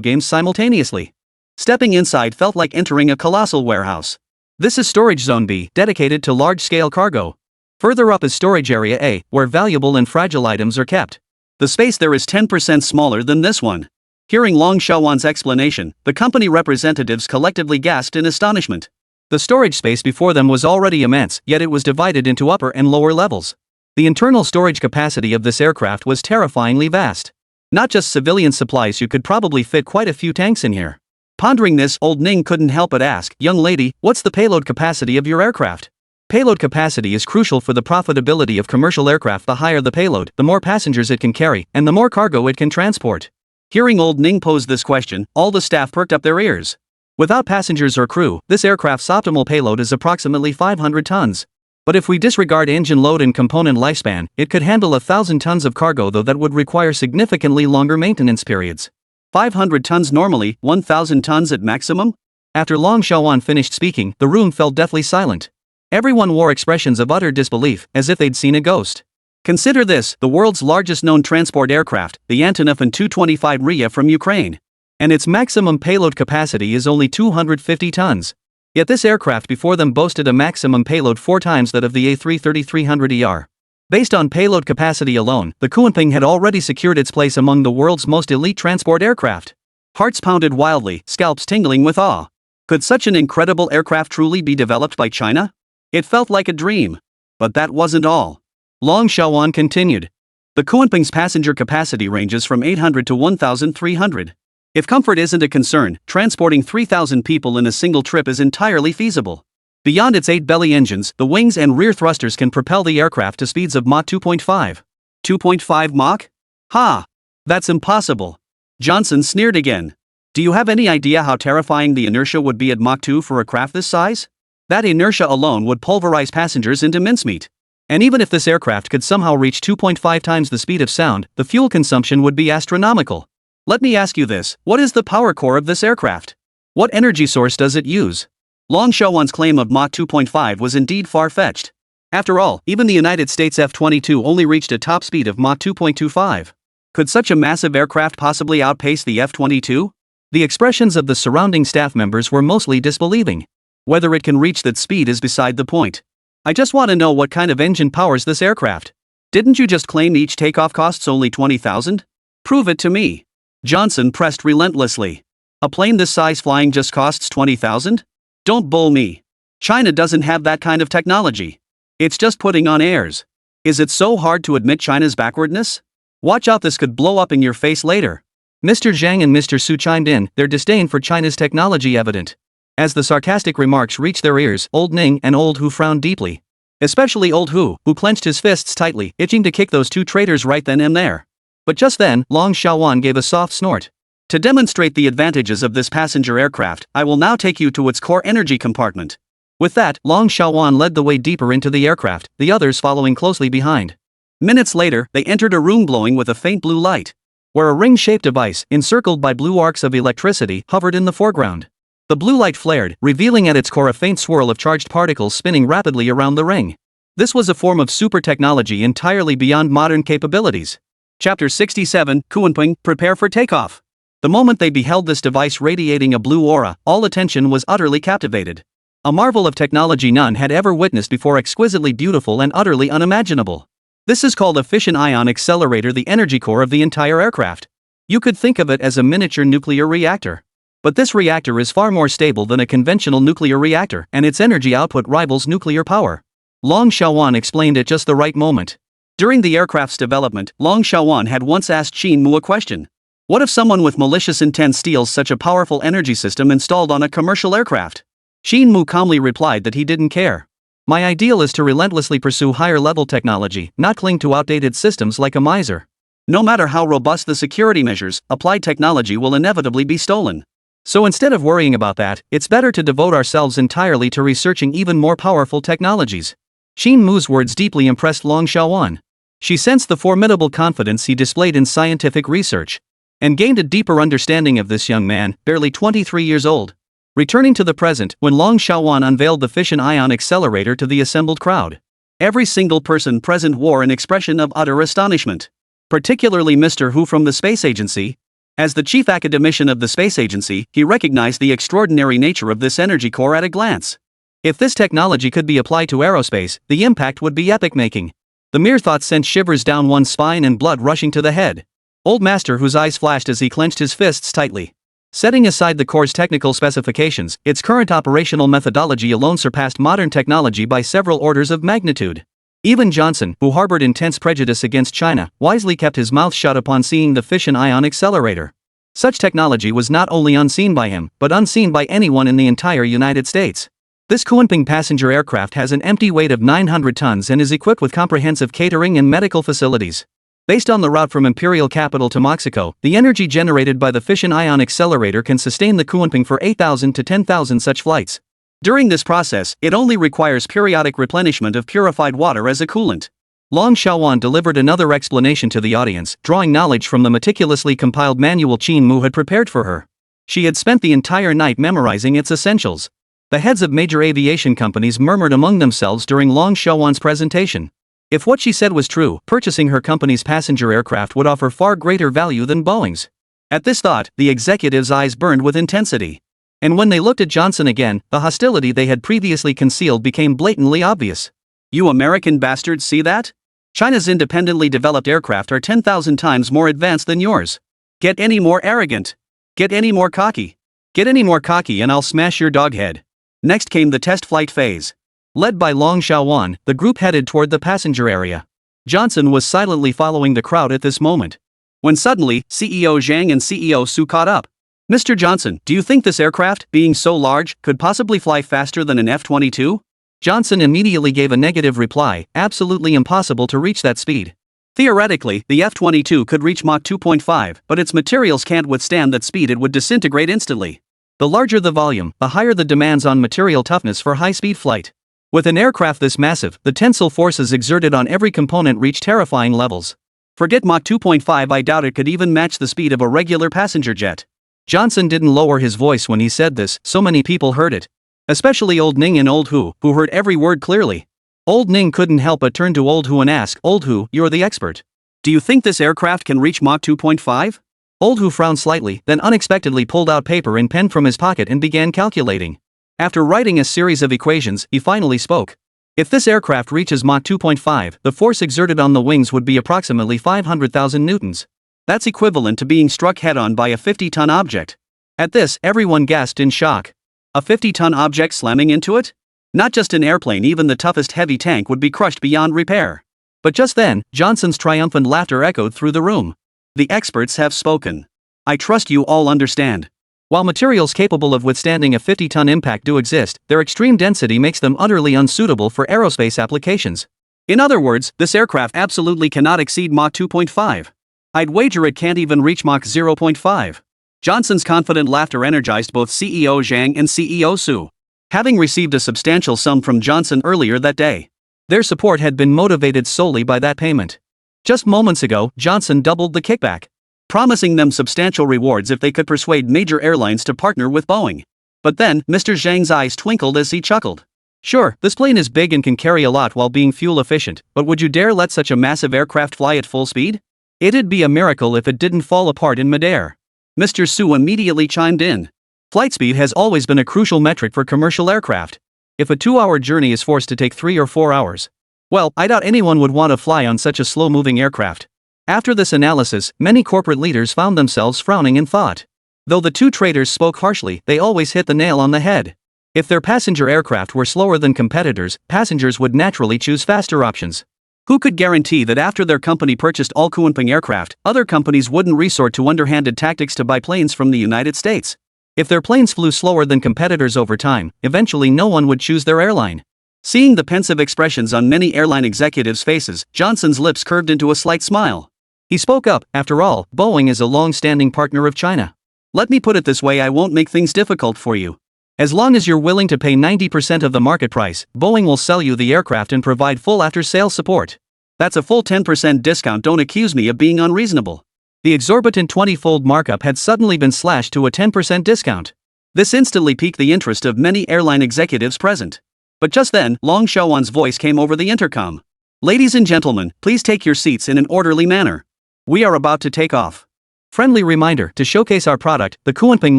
games simultaneously. Stepping inside felt like entering a colossal warehouse. This is Storage Zone B, dedicated to large-scale cargo. Further up is Storage Area A, where valuable and fragile items are kept. The space there is 10% smaller than this one. Hearing Long Xiaowan's explanation, the company representatives collectively gasped in astonishment. The storage space before them was already immense, yet it was divided into upper and lower levels. The internal storage capacity of this aircraft was terrifyingly vast. Not just civilian supplies, you could probably fit quite a few tanks in here. Pondering this, old Ning couldn't help but ask, "Young lady, what's the payload capacity of your aircraft?" Payload capacity is crucial for the profitability of commercial aircraft. The higher the payload, the more passengers it can carry, and the more cargo it can transport. Hearing old Ning pose this question, all the staff perked up their ears. Without passengers or crew, this aircraft's optimal payload is approximately 500 tons. But if we disregard engine load and component lifespan, it could handle 1,000 tons of cargo, though that would require significantly longer maintenance periods. 500 tons normally, 1,000 tons at maximum? After Long Xiaowan finished speaking, the room fell deathly silent. Everyone wore expressions of utter disbelief, as if they'd seen a ghost. Consider this, the world's largest known transport aircraft, the Antonov An-225 RIA from Ukraine. And its maximum payload capacity is only 250 tons. Yet this aircraft before them boasted a maximum payload 4 times that of the A330-300ER. Based on payload capacity alone, the Kunping had already secured its place among the world's most elite transport aircraft. Hearts pounded wildly, scalps tingling with awe. Could such an incredible aircraft truly be developed by China? It felt like a dream. But that wasn't all. Long Xiaowan continued. The Kunping's passenger capacity ranges from 800 to 1,300. If comfort isn't a concern, transporting 3,000 people in a single trip is entirely feasible. Beyond its 8 belly engines, the wings and rear thrusters can propel the aircraft to speeds of Mach 2.5. 2.5 Mach? Ha! That's impossible. Johnson sneered again. Do you have any idea how terrifying the inertia would be at Mach 2 for a craft this size? That inertia alone would pulverize passengers into mincemeat. And even if this aircraft could somehow reach 2.5 times the speed of sound, the fuel consumption would be astronomical. Let me ask you this, what is the power core of this aircraft? What energy source does it use? Long Xiaowan's claim of Mach 2.5 was indeed far-fetched. After all, even the United States F-22 only reached a top speed of Mach 2.25. Could such a massive aircraft possibly outpace the F-22? The expressions of the surrounding staff members were mostly disbelieving. Whether it can reach that speed is beside the point. I just want to know what kind of engine powers this aircraft. Didn't you just claim each takeoff costs only 20,000? Prove it to me. Johnson pressed relentlessly. A plane this size flying just costs 20,000? Don't bull me. China doesn't have that kind of technology. It's just putting on airs. Is it so hard to admit China's backwardness? Watch out, this could blow up in your face later. Mr. Zhang and Mr. Su chimed in, their disdain for China's technology evident. As the sarcastic remarks reached their ears, old Ning and old Hu frowned deeply. Especially old Hu, who clenched his fists tightly, itching to kick those two traitors right then and there. But just then, Long Xiaowan gave a soft snort. To demonstrate the advantages of this passenger aircraft, I will now take you to its core energy compartment. With that, Long Xiaowan led the way deeper into the aircraft, the others following closely behind. Minutes later, they entered a room glowing with a faint blue light, where a ring-shaped device, encircled by blue arcs of electricity, hovered in the foreground. The blue light flared, revealing at its core a faint swirl of charged particles spinning rapidly around the ring. This was a form of super technology entirely beyond modern capabilities. Chapter 67, Kunping, prepare for takeoff. The moment they beheld this device radiating a blue aura, all attention was utterly captivated. A marvel of technology none had ever witnessed before, exquisitely beautiful and utterly unimaginable. This is called a fission ion accelerator, the energy core of the entire aircraft. You could think of it as a miniature nuclear reactor. But this reactor is far more stable than a conventional nuclear reactor, and its energy output rivals nuclear power. Long Xiaowan explained at just the right moment. During the aircraft's development, Long Xiaowan had once asked Qin Mu a question. What if someone with malicious intent steals such a powerful energy system installed on a commercial aircraft? Qin Mu calmly replied that he didn't care. My ideal is to relentlessly pursue higher-level technology, not cling to outdated systems like a miser. No matter how robust the security measures, applied technology will inevitably be stolen. So instead of worrying about that, it's better to devote ourselves entirely to researching even more powerful technologies. Qin Mu's words deeply impressed Long Xiaowan. She sensed the formidable confidence he displayed in scientific research, and gained a deeper understanding of this young man, barely 23 years old. Returning to the present, when Long Xiaowan unveiled the fission ion accelerator to the assembled crowd, every single person present wore an expression of utter astonishment. Particularly Mr. Hu from the Space Agency. As the chief academician of the Space Agency, he recognized the extraordinary nature of this energy core at a glance. If this technology could be applied to aerospace, the impact would be epic-making. The mere thought sent shivers down one's spine and blood rushing to the head. Old Master Hu's eyes flashed as he clenched his fists tightly. Setting aside the core's technical specifications, its current operational methodology alone surpassed modern technology by several orders of magnitude. Even Johnson, who harbored intense prejudice against China, wisely kept his mouth shut upon seeing the fission-ion accelerator. Such technology was not only unseen by him, but unseen by anyone in the entire United States. This Kunping passenger aircraft has an empty weight of 900 tons and is equipped with comprehensive catering and medical facilities. Based on the route from imperial capital to Mexico, the energy generated by the fission-ion accelerator can sustain the Kunping for 8,000 to 10,000 such flights. During this process, it only requires periodic replenishment of purified water as a coolant. Long Xiaowan delivered another explanation to the audience, drawing knowledge from the meticulously compiled manual Qin Mu had prepared for her. She had spent the entire night memorizing its essentials. The heads of major aviation companies murmured among themselves during Long Xiaowan's presentation. If what she said was true, purchasing her company's passenger aircraft would offer far greater value than Boeing's. At this thought, the executives' eyes burned with intensity. And when they looked at Johnson again, the hostility they had previously concealed became blatantly obvious. You American bastards see that? China's independently developed aircraft are 10,000 times more advanced than yours. Get any more arrogant. Get any more cocky. Get any more cocky and I'll smash your dog head. Next came the test flight phase. Led by Long Xiaowan, the group headed toward the passenger area. Johnson was silently following the crowd at this moment. When suddenly, CEO Zhang and CEO Su caught up. Mr. Johnson, do you think this aircraft, being so large, could possibly fly faster than an F-22? Johnson immediately gave a negative reply, absolutely impossible to reach that speed. Theoretically, the F-22 could reach Mach 2.5, but its materials can't withstand that speed, it would disintegrate instantly. The larger the volume, the higher the demands on material toughness for high-speed flight. With an aircraft this massive, the tensile forces exerted on every component reach terrifying levels. Forget Mach 2.5, I doubt it could even match the speed of a regular passenger jet. Johnson didn't lower his voice when he said this, so many people heard it. Especially Old Ning and Old Hu, who heard every word clearly. Old Ning couldn't help but turn to Old Hu and ask, Old Hu, you're the expert. Do you think this aircraft can reach Mach 2.5? Old Hu frowned slightly, then unexpectedly pulled out paper and pen from his pocket and began calculating. After writing a series of equations, he finally spoke. If this aircraft reaches Mach 2.5, the force exerted on the wings would be approximately 500,000 newtons. That's equivalent to being struck head-on by a 50-ton object. At this, everyone gasped in shock. A 50-ton object slamming into it? Not just an airplane, even the toughest heavy tank would be crushed beyond repair. But just then, Johnson's triumphant laughter echoed through the room. The experts have spoken. I trust you all understand. While materials capable of withstanding a 50-ton impact do exist, their extreme density makes them utterly unsuitable for aerospace applications. In other words, this aircraft absolutely cannot exceed Mach 2.5. I'd wager it can't even reach Mach 0.5. Johnson's confident laughter energized both CEO Zhang and CEO Su. Having received a substantial sum from Johnson earlier that day, their support had been motivated solely by that payment. Just moments ago, Johnson doubled the kickback, promising them substantial rewards if they could persuade major airlines to partner with Boeing. But then, Mr. Zhang's eyes twinkled as he chuckled. Sure, this plane is big and can carry a lot while being fuel efficient, but would you dare let such a massive aircraft fly at full speed? It'd be a miracle if it didn't fall apart in midair. Mr. Su immediately chimed in. Flight speed has always been a crucial metric for commercial aircraft. If a 2-hour journey is forced to take 3 or 4 hours, well, I doubt anyone would want to fly on such a slow-moving aircraft. After this analysis, many corporate leaders found themselves frowning in thought. Though the two traders spoke harshly, they always hit the nail on the head. If their passenger aircraft were slower than competitors, passengers would naturally choose faster options. Who could guarantee that after their company purchased all Kunping aircraft, other companies wouldn't resort to underhanded tactics to buy planes from the United States? If their planes flew slower than competitors over time, eventually no one would choose their airline. Seeing the pensive expressions on many airline executives' faces, Johnson's lips curved into a slight smile. He spoke up, after all, Boeing is a long-standing partner of China. Let me put it this way, I won't make things difficult for you. As long as you're willing to pay 90% of the market price, Boeing will sell you the aircraft and provide full after-sales support. That's a full 10% discount, don't accuse me of being unreasonable. The exorbitant 20-fold markup had suddenly been slashed to a 10% discount. This instantly piqued the interest of many airline executives present. But just then, Long Xiaowan's voice came over the intercom. Ladies and gentlemen, please take your seats in an orderly manner. We are about to take off. Friendly reminder, to showcase our product, the Kunping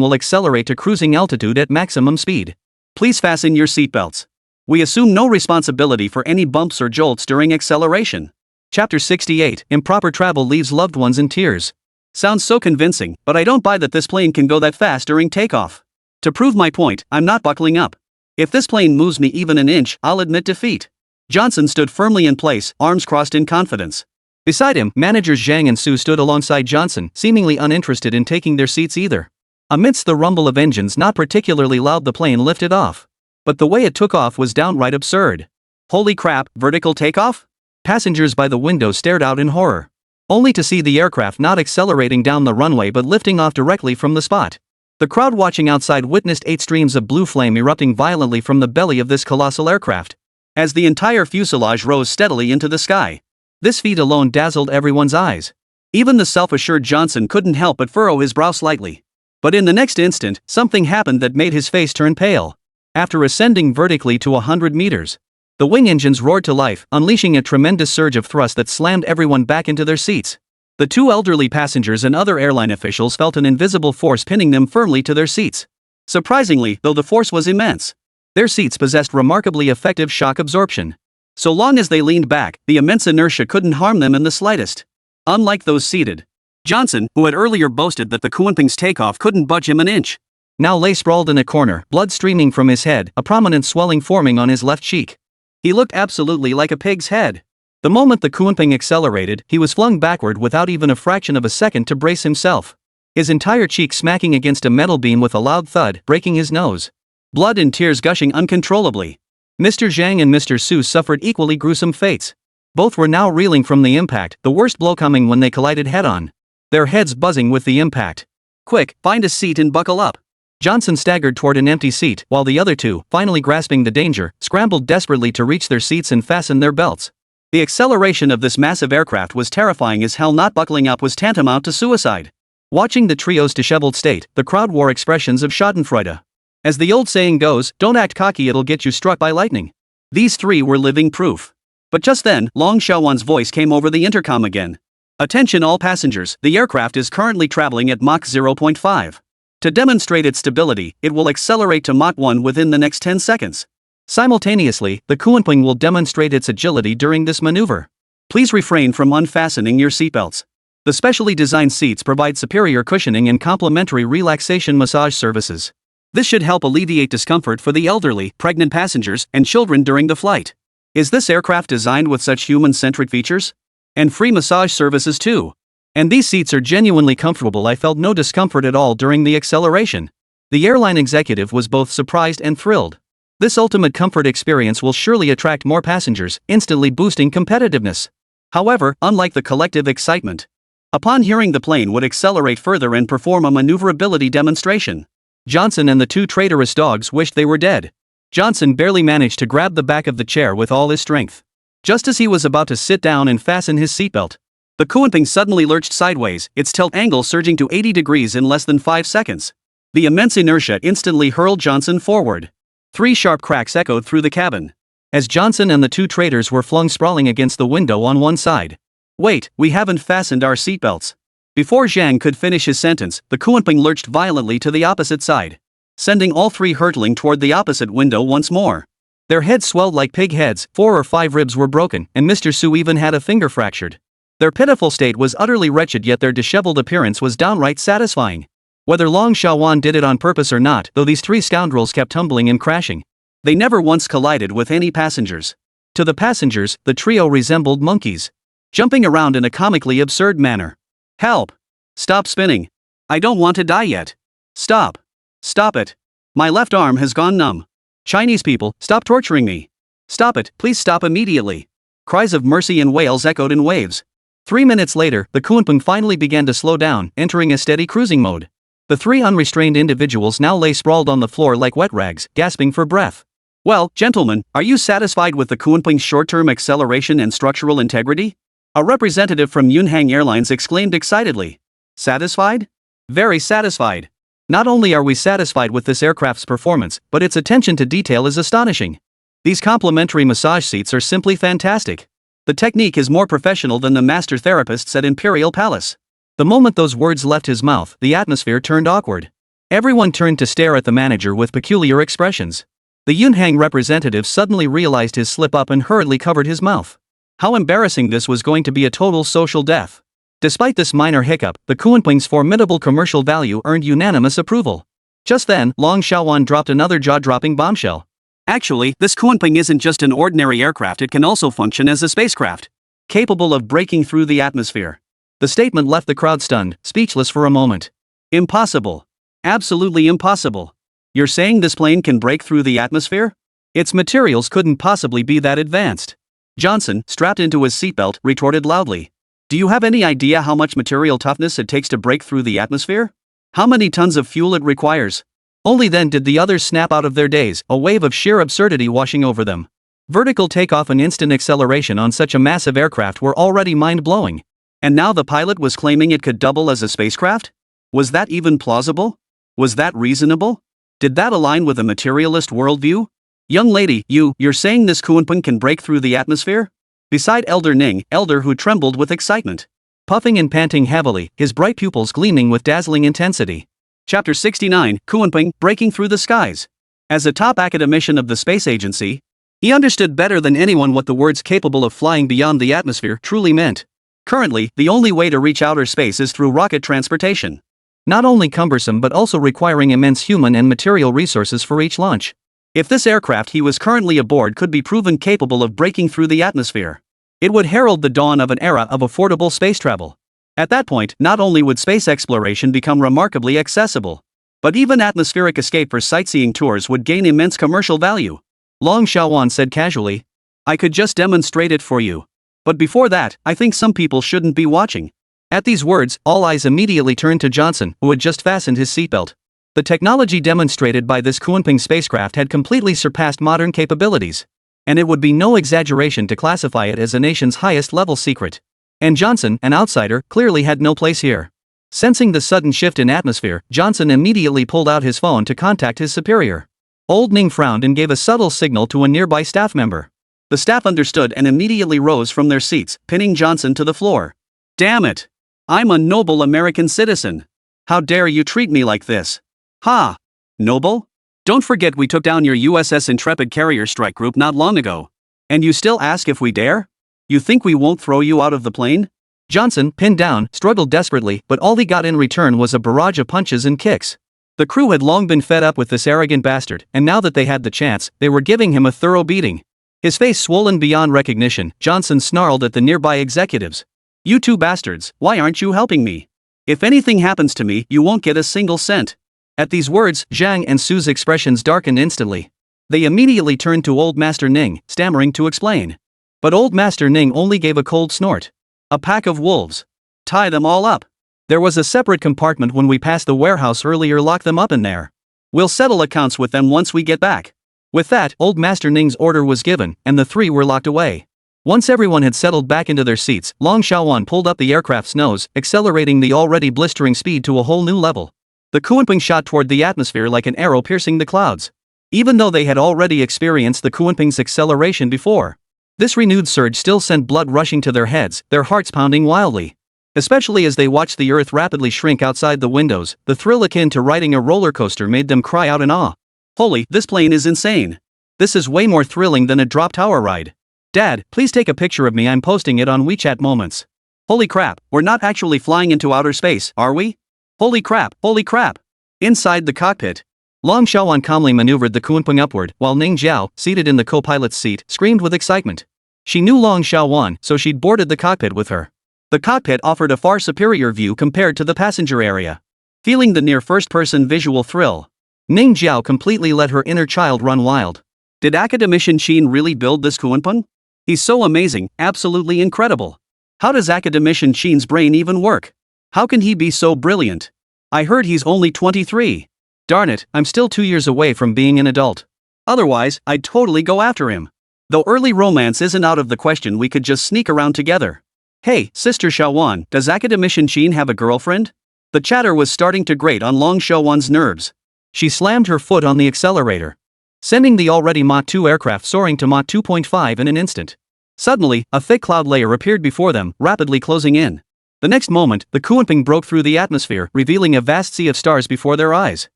will accelerate to cruising altitude at maximum speed. Please fasten your seatbelts. We assume no responsibility for any bumps or jolts during acceleration. Chapter 68, Improper Travel Leaves Loved Ones in Tears. Sounds so convincing, but I don't buy that this plane can go that fast during takeoff. To prove my point, I'm not buckling up. If this plane moves me even an inch, I'll admit defeat. Johnson stood firmly in place, arms crossed in confidence. Beside him, managers Zhang and Su stood alongside Johnson, seemingly uninterested in taking their seats either. Amidst the rumble of engines not particularly loud, the plane lifted off. But the way it took off was downright absurd. Holy crap, vertical takeoff? Passengers by the window stared out in horror. Only to see the aircraft not accelerating down the runway but lifting off directly from the spot. The crowd watching outside witnessed 8 streams of blue flame erupting violently from the belly of this colossal aircraft, as the entire fuselage rose steadily into the sky. This feat alone dazzled everyone's eyes. Even the self-assured Johnson couldn't help but furrow his brow slightly. But in the next instant, something happened that made his face turn pale. After ascending vertically to 100 meters, the wing engines roared to life, unleashing a tremendous surge of thrust that slammed everyone back into their seats. The 2 elderly passengers and other airline officials felt an invisible force pinning them firmly to their seats. Surprisingly, though the force was immense, their seats possessed remarkably effective shock absorption. So long as they leaned back, the immense inertia couldn't harm them in the slightest. Unlike those seated, Johnson, who had earlier boasted that the Kunping's takeoff couldn't budge him an inch, now lay sprawled in a corner, blood streaming from his head, a prominent swelling forming on his left cheek. He looked absolutely like a pig's head. The moment the Kunping accelerated, he was flung backward without even a fraction of a second to brace himself. His entire cheek smacking against a metal beam with a loud thud, breaking his nose. Blood and tears gushing uncontrollably. Mr. Zhang and Mr. Su suffered equally gruesome fates. Both were now reeling from the impact, the worst blow coming when they collided head-on. Their heads buzzing with the impact. Quick, find a seat and buckle up. Johnson staggered toward an empty seat, while the other 2, finally grasping the danger, scrambled desperately to reach their seats and fasten their belts. The acceleration of this massive aircraft was terrifying as hell. Not buckling up was tantamount to suicide. Watching the trio's disheveled state, the crowd wore expressions of schadenfreude. As the old saying goes, don't act cocky, it'll get you struck by lightning. These 3 were living proof. But just then, Long Xiaowan's voice came over the intercom again. Attention all passengers, the aircraft is currently traveling at Mach 0.5. To demonstrate its stability, it will accelerate to Mach 1 within the next 10 seconds. Simultaneously, the Kunping will demonstrate its agility during this maneuver. Please refrain from unfastening your seatbelts. The specially designed seats provide superior cushioning and complimentary relaxation massage services. This should help alleviate discomfort for the elderly, pregnant passengers, and children during the flight. Is this aircraft designed with such human-centric features? And free massage services too. And these seats are genuinely comfortable. I felt no discomfort at all during the acceleration. The airline executive was both surprised and thrilled. This ultimate comfort experience will surely attract more passengers, instantly boosting competitiveness. However, unlike the collective excitement, upon hearing the plane would accelerate further and perform a maneuverability demonstration, Johnson and the 2 traitorous dogs wished they were dead. Johnson barely managed to grab the back of the chair with all his strength. Just as he was about to sit down and fasten his seatbelt, the Kunping suddenly lurched sideways, its tilt angle surging to 80 degrees in less than 5 seconds. The immense inertia instantly hurled Johnson forward. 3 sharp cracks echoed through the cabin, as Johnson and the 2 traitors were flung sprawling against the window on one side. Wait, we haven't fastened our seatbelts. Before Zhang could finish his sentence, the Kunping lurched violently to the opposite side, sending all 3 hurtling toward the opposite window once more. Their heads swelled like pig heads, 4 or 5 ribs were broken, and Mr. Su even had a finger fractured. Their pitiful state was utterly wretched, yet their disheveled appearance was downright satisfying. Whether Long Xiaowan did it on purpose or not, though these 3 scoundrels kept tumbling and crashing, they never once collided with any passengers. To the passengers, the trio resembled monkeys, jumping around in a comically absurd manner. Help! Stop spinning. I don't want to die yet. Stop. Stop it. My left arm has gone numb. Chinese people, stop torturing me. Stop it, please stop immediately. Cries of mercy and wails echoed in waves. 3 minutes later, the Kunping finally began to slow down, entering a steady cruising mode. The 3 unrestrained individuals now lay sprawled on the floor like wet rags, gasping for breath. Well, gentlemen, are you satisfied with the Kunping's short-term acceleration and structural integrity? A representative from Yunhang Airlines exclaimed excitedly. Satisfied? Very satisfied. Not only are we satisfied with this aircraft's performance, but its attention to detail is astonishing. These complimentary massage seats are simply fantastic. The technique is more professional than the master therapists at Imperial Palace. The moment those words left his mouth, the atmosphere turned awkward. Everyone turned to stare at the manager with peculiar expressions. The Yunhang representative suddenly realized his slip-up and hurriedly covered his mouth. How embarrassing! This was going to be a total social death. Despite this minor hiccup, the Kunping's formidable commercial value earned unanimous approval. Just then, Long Xiaowan dropped another jaw-dropping bombshell. Actually, this Kunpeng isn't just an ordinary aircraft, it can also function as a spacecraft, capable of breaking through the atmosphere. The statement left the crowd stunned, speechless for a moment. Impossible. Absolutely impossible. You're saying this plane can break through the atmosphere? Its materials couldn't possibly be that advanced. Johnson, strapped into his seatbelt, retorted loudly. Do you have any idea how much material toughness it takes to break through the atmosphere? How many tons of fuel it requires? Only then did the others snap out of their daze, a wave of sheer absurdity washing over them. Vertical takeoff and instant acceleration on such a massive aircraft were already mind-blowing. And now the pilot was claiming it could double as a spacecraft? Was that even plausible? Was that reasonable? Did that align with a materialist worldview? Young lady, you're saying this Kunpeng can break through the atmosphere? Beside Elder Ning, Elder who trembled with excitement. Puffing and panting heavily, his bright pupils gleaming with dazzling intensity. Chapter 69, Kunpeng, Breaking Through the Skies. As a top academician of the space agency, he understood better than anyone what the words capable of flying beyond the atmosphere truly meant. Currently, the only way to reach outer space is through rocket transportation. Not only cumbersome but also requiring immense human and material resources for each launch. If this aircraft he was currently aboard could be proven capable of breaking through the atmosphere, it would herald the dawn of an era of affordable space travel. At that point, not only would space exploration become remarkably accessible, but even atmospheric escape for sightseeing tours would gain immense commercial value. Long Xiaowan said casually. I could just demonstrate it for you. But before that, I think some people shouldn't be watching. At these words, all eyes immediately turned to Johnson, who had just fastened his seatbelt. The technology demonstrated by this Kunpeng spacecraft had completely surpassed modern capabilities. And it would be no exaggeration to classify it as a nation's highest level secret. And Johnson, an outsider, clearly had no place here. Sensing the sudden shift in atmosphere, Johnson immediately pulled out his phone to contact his superior. Old Ning frowned and gave a subtle signal to a nearby staff member. The staff understood and immediately rose from their seats, pinning Johnson to the floor. Damn it! I'm a noble American citizen. How dare you treat me like this? Ha! Noble? Don't forget we took down your USS Intrepid carrier strike group not long ago. And you still ask if we dare? You think we won't throw you out of the plane? Johnson, pinned down, struggled desperately, but all he got in return was a barrage of punches and kicks. The crew had long been fed up with this arrogant bastard, and now that they had the chance, they were giving him a thorough beating. His face swollen beyond recognition, Johnson snarled at the nearby executives. You two bastards, why aren't you helping me? If anything happens to me, you won't get a single cent. At these words, Zhang and Su's expressions darkened instantly. They immediately turned to Old Master Ning, stammering to explain. But Old Master Ning only gave a cold snort. A pack of wolves. Tie them all up. There was a separate compartment when we passed the warehouse earlier, lock them up in there. We'll settle accounts with them once we get back. With that, Old Master Ning's order was given, and the three were locked away. Once everyone had settled back into their seats, Long Xiaowan pulled up the aircraft's nose, accelerating the already blistering speed to a whole new level. The Kunpeng shot toward the atmosphere like an arrow piercing the clouds. Even though they had already experienced the Kunpeng's acceleration before, this renewed surge still sent blood rushing to their heads, their hearts pounding wildly. Especially as they watched the earth rapidly shrink outside the windows, the thrill akin to riding a roller coaster made them cry out in awe. Holy, this plane is insane. This is way more thrilling than a drop tower ride. Dad, please take a picture of me, I'm posting it on WeChat moments. Holy crap, we're not actually flying into outer space, are we? Holy crap, holy crap. Inside the cockpit, Long Xiaowan calmly maneuvered the Kunpeng upward, while Ning Jiao, seated in the co-pilot's seat, screamed with excitement. She knew Long Xiaowan, so she'd boarded the cockpit with her. The cockpit offered a far superior view compared to the passenger area. Feeling the near first-person visual thrill, Ning Jiao completely let her inner child run wild. Did academician Qin really build this Kunpeng? He's so amazing, absolutely incredible. How does academician Qin's brain even work? How can he be so brilliant? I heard he's only 23. Darn it, I'm still 2 years away from being an adult. Otherwise, I'd totally go after him. Though early romance isn't out of the question, we could just sneak around together. Hey, Sister Xiaowan, does academician Qin have a girlfriend? The chatter was starting to grate on Long Xiaowan's nerves. She slammed her foot on the accelerator, sending the already Mach 2 aircraft soaring to Mach 2.5 in an instant. Suddenly, a thick cloud layer appeared before them, rapidly closing in. The next moment, the Kunpeng broke through the atmosphere, revealing a vast sea of stars before their eyes.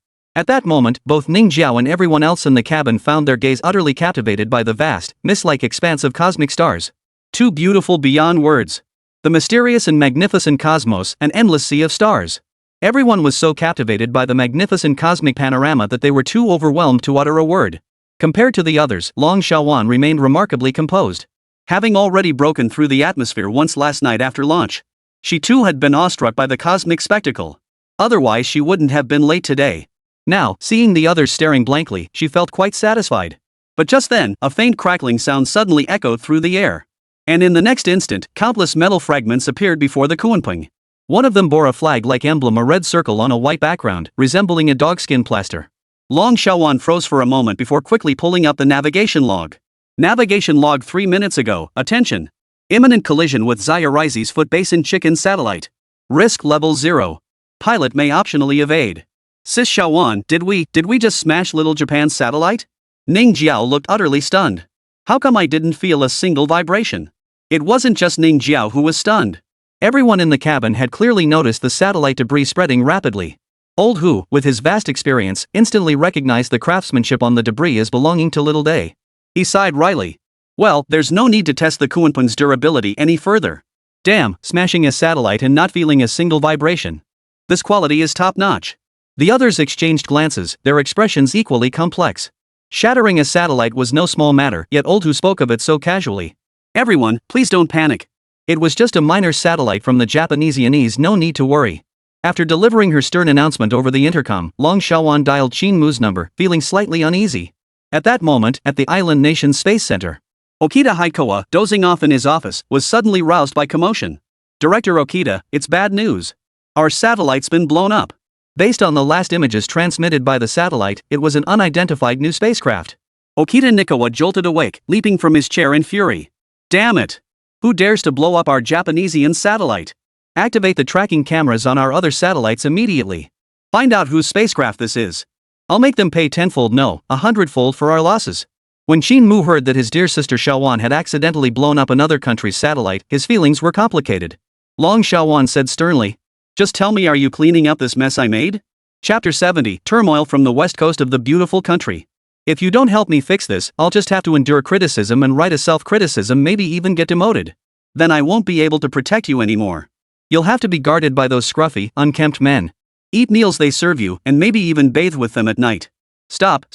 At that moment, both Ning Jiao and everyone else in the cabin found their gaze utterly captivated by the vast, mist-like expanse of cosmic stars. Too beautiful beyond words. The mysterious and magnificent cosmos, an endless sea of stars. Everyone was so captivated by the magnificent cosmic panorama that they were too overwhelmed to utter a word. Compared to the others, Long Xiaowan remained remarkably composed. Having already broken through the atmosphere once last night after launch, she too had been awestruck by the cosmic spectacle. Otherwise she wouldn't have been late today. Now, seeing the others staring blankly, she felt quite satisfied. But just then, a faint crackling sound suddenly echoed through the air. And in the next instant, countless metal fragments appeared before the Kunpeng. One of them bore a flag-like emblem, a red circle on a white background, resembling a dogskin plaster. Long Xiaowan froze for a moment before quickly pulling up the navigation log. Navigation log 3 minutes ago, attention. Imminent collision with Xiaorizi's foot basin chicken satellite. Risk level 0. Pilot may optionally evade. Sis Xiaowan, did we just smash Little Japan's satellite? Ning Jiao looked utterly stunned. How come I didn't feel a single vibration? It wasn't just Ning Jiao who was stunned. Everyone in the cabin had clearly noticed the satellite debris spreading rapidly. Old Hu, with his vast experience, instantly recognized the craftsmanship on the debris as belonging to Little Day. He sighed wryly. Well, there's no need to test the Kunpeng's durability any further. Damn, smashing a satellite and not feeling a single vibration. This quality is top-notch. The others exchanged glances, their expressions equally complex. Shattering a satellite was no small matter, yet Old Hu spoke of it so casually. Everyone, please don't panic. It was just a minor satellite from the Japanese, no need to worry. After delivering her stern announcement over the intercom, Long Xiaowan dialed Qin Mu's number, feeling slightly uneasy. At that moment, at the island nation's space center, Okita Haikoa, dozing off in his office, was suddenly roused by commotion. Director Okita, it's bad news. Our satellite's been blown up. Based on the last images transmitted by the satellite, it was an unidentified new spacecraft. Okita Nikawa jolted awake, leaping from his chair in fury. Damn it! Who dares to blow up our Japanesian satellite? Activate the tracking cameras on our other satellites immediately. Find out whose spacecraft this is. I'll make them pay tenfold, no, 100-fold for our losses. When Qin Mu heard that his dear sister Xiaowan had accidentally blown up another country's satellite, his feelings were complicated. Long Xiaowan said sternly, just tell me, are you cleaning up this mess I made? Chapter 70, Turmoil from the west coast of the beautiful country. If you don't help me fix this, I'll just have to endure criticism and write a self-criticism, maybe even get demoted. Then I won't be able to protect you anymore. You'll have to be guarded by those scruffy, unkempt men. Eat meals they serve you, and maybe even bathe with them at night. Stop.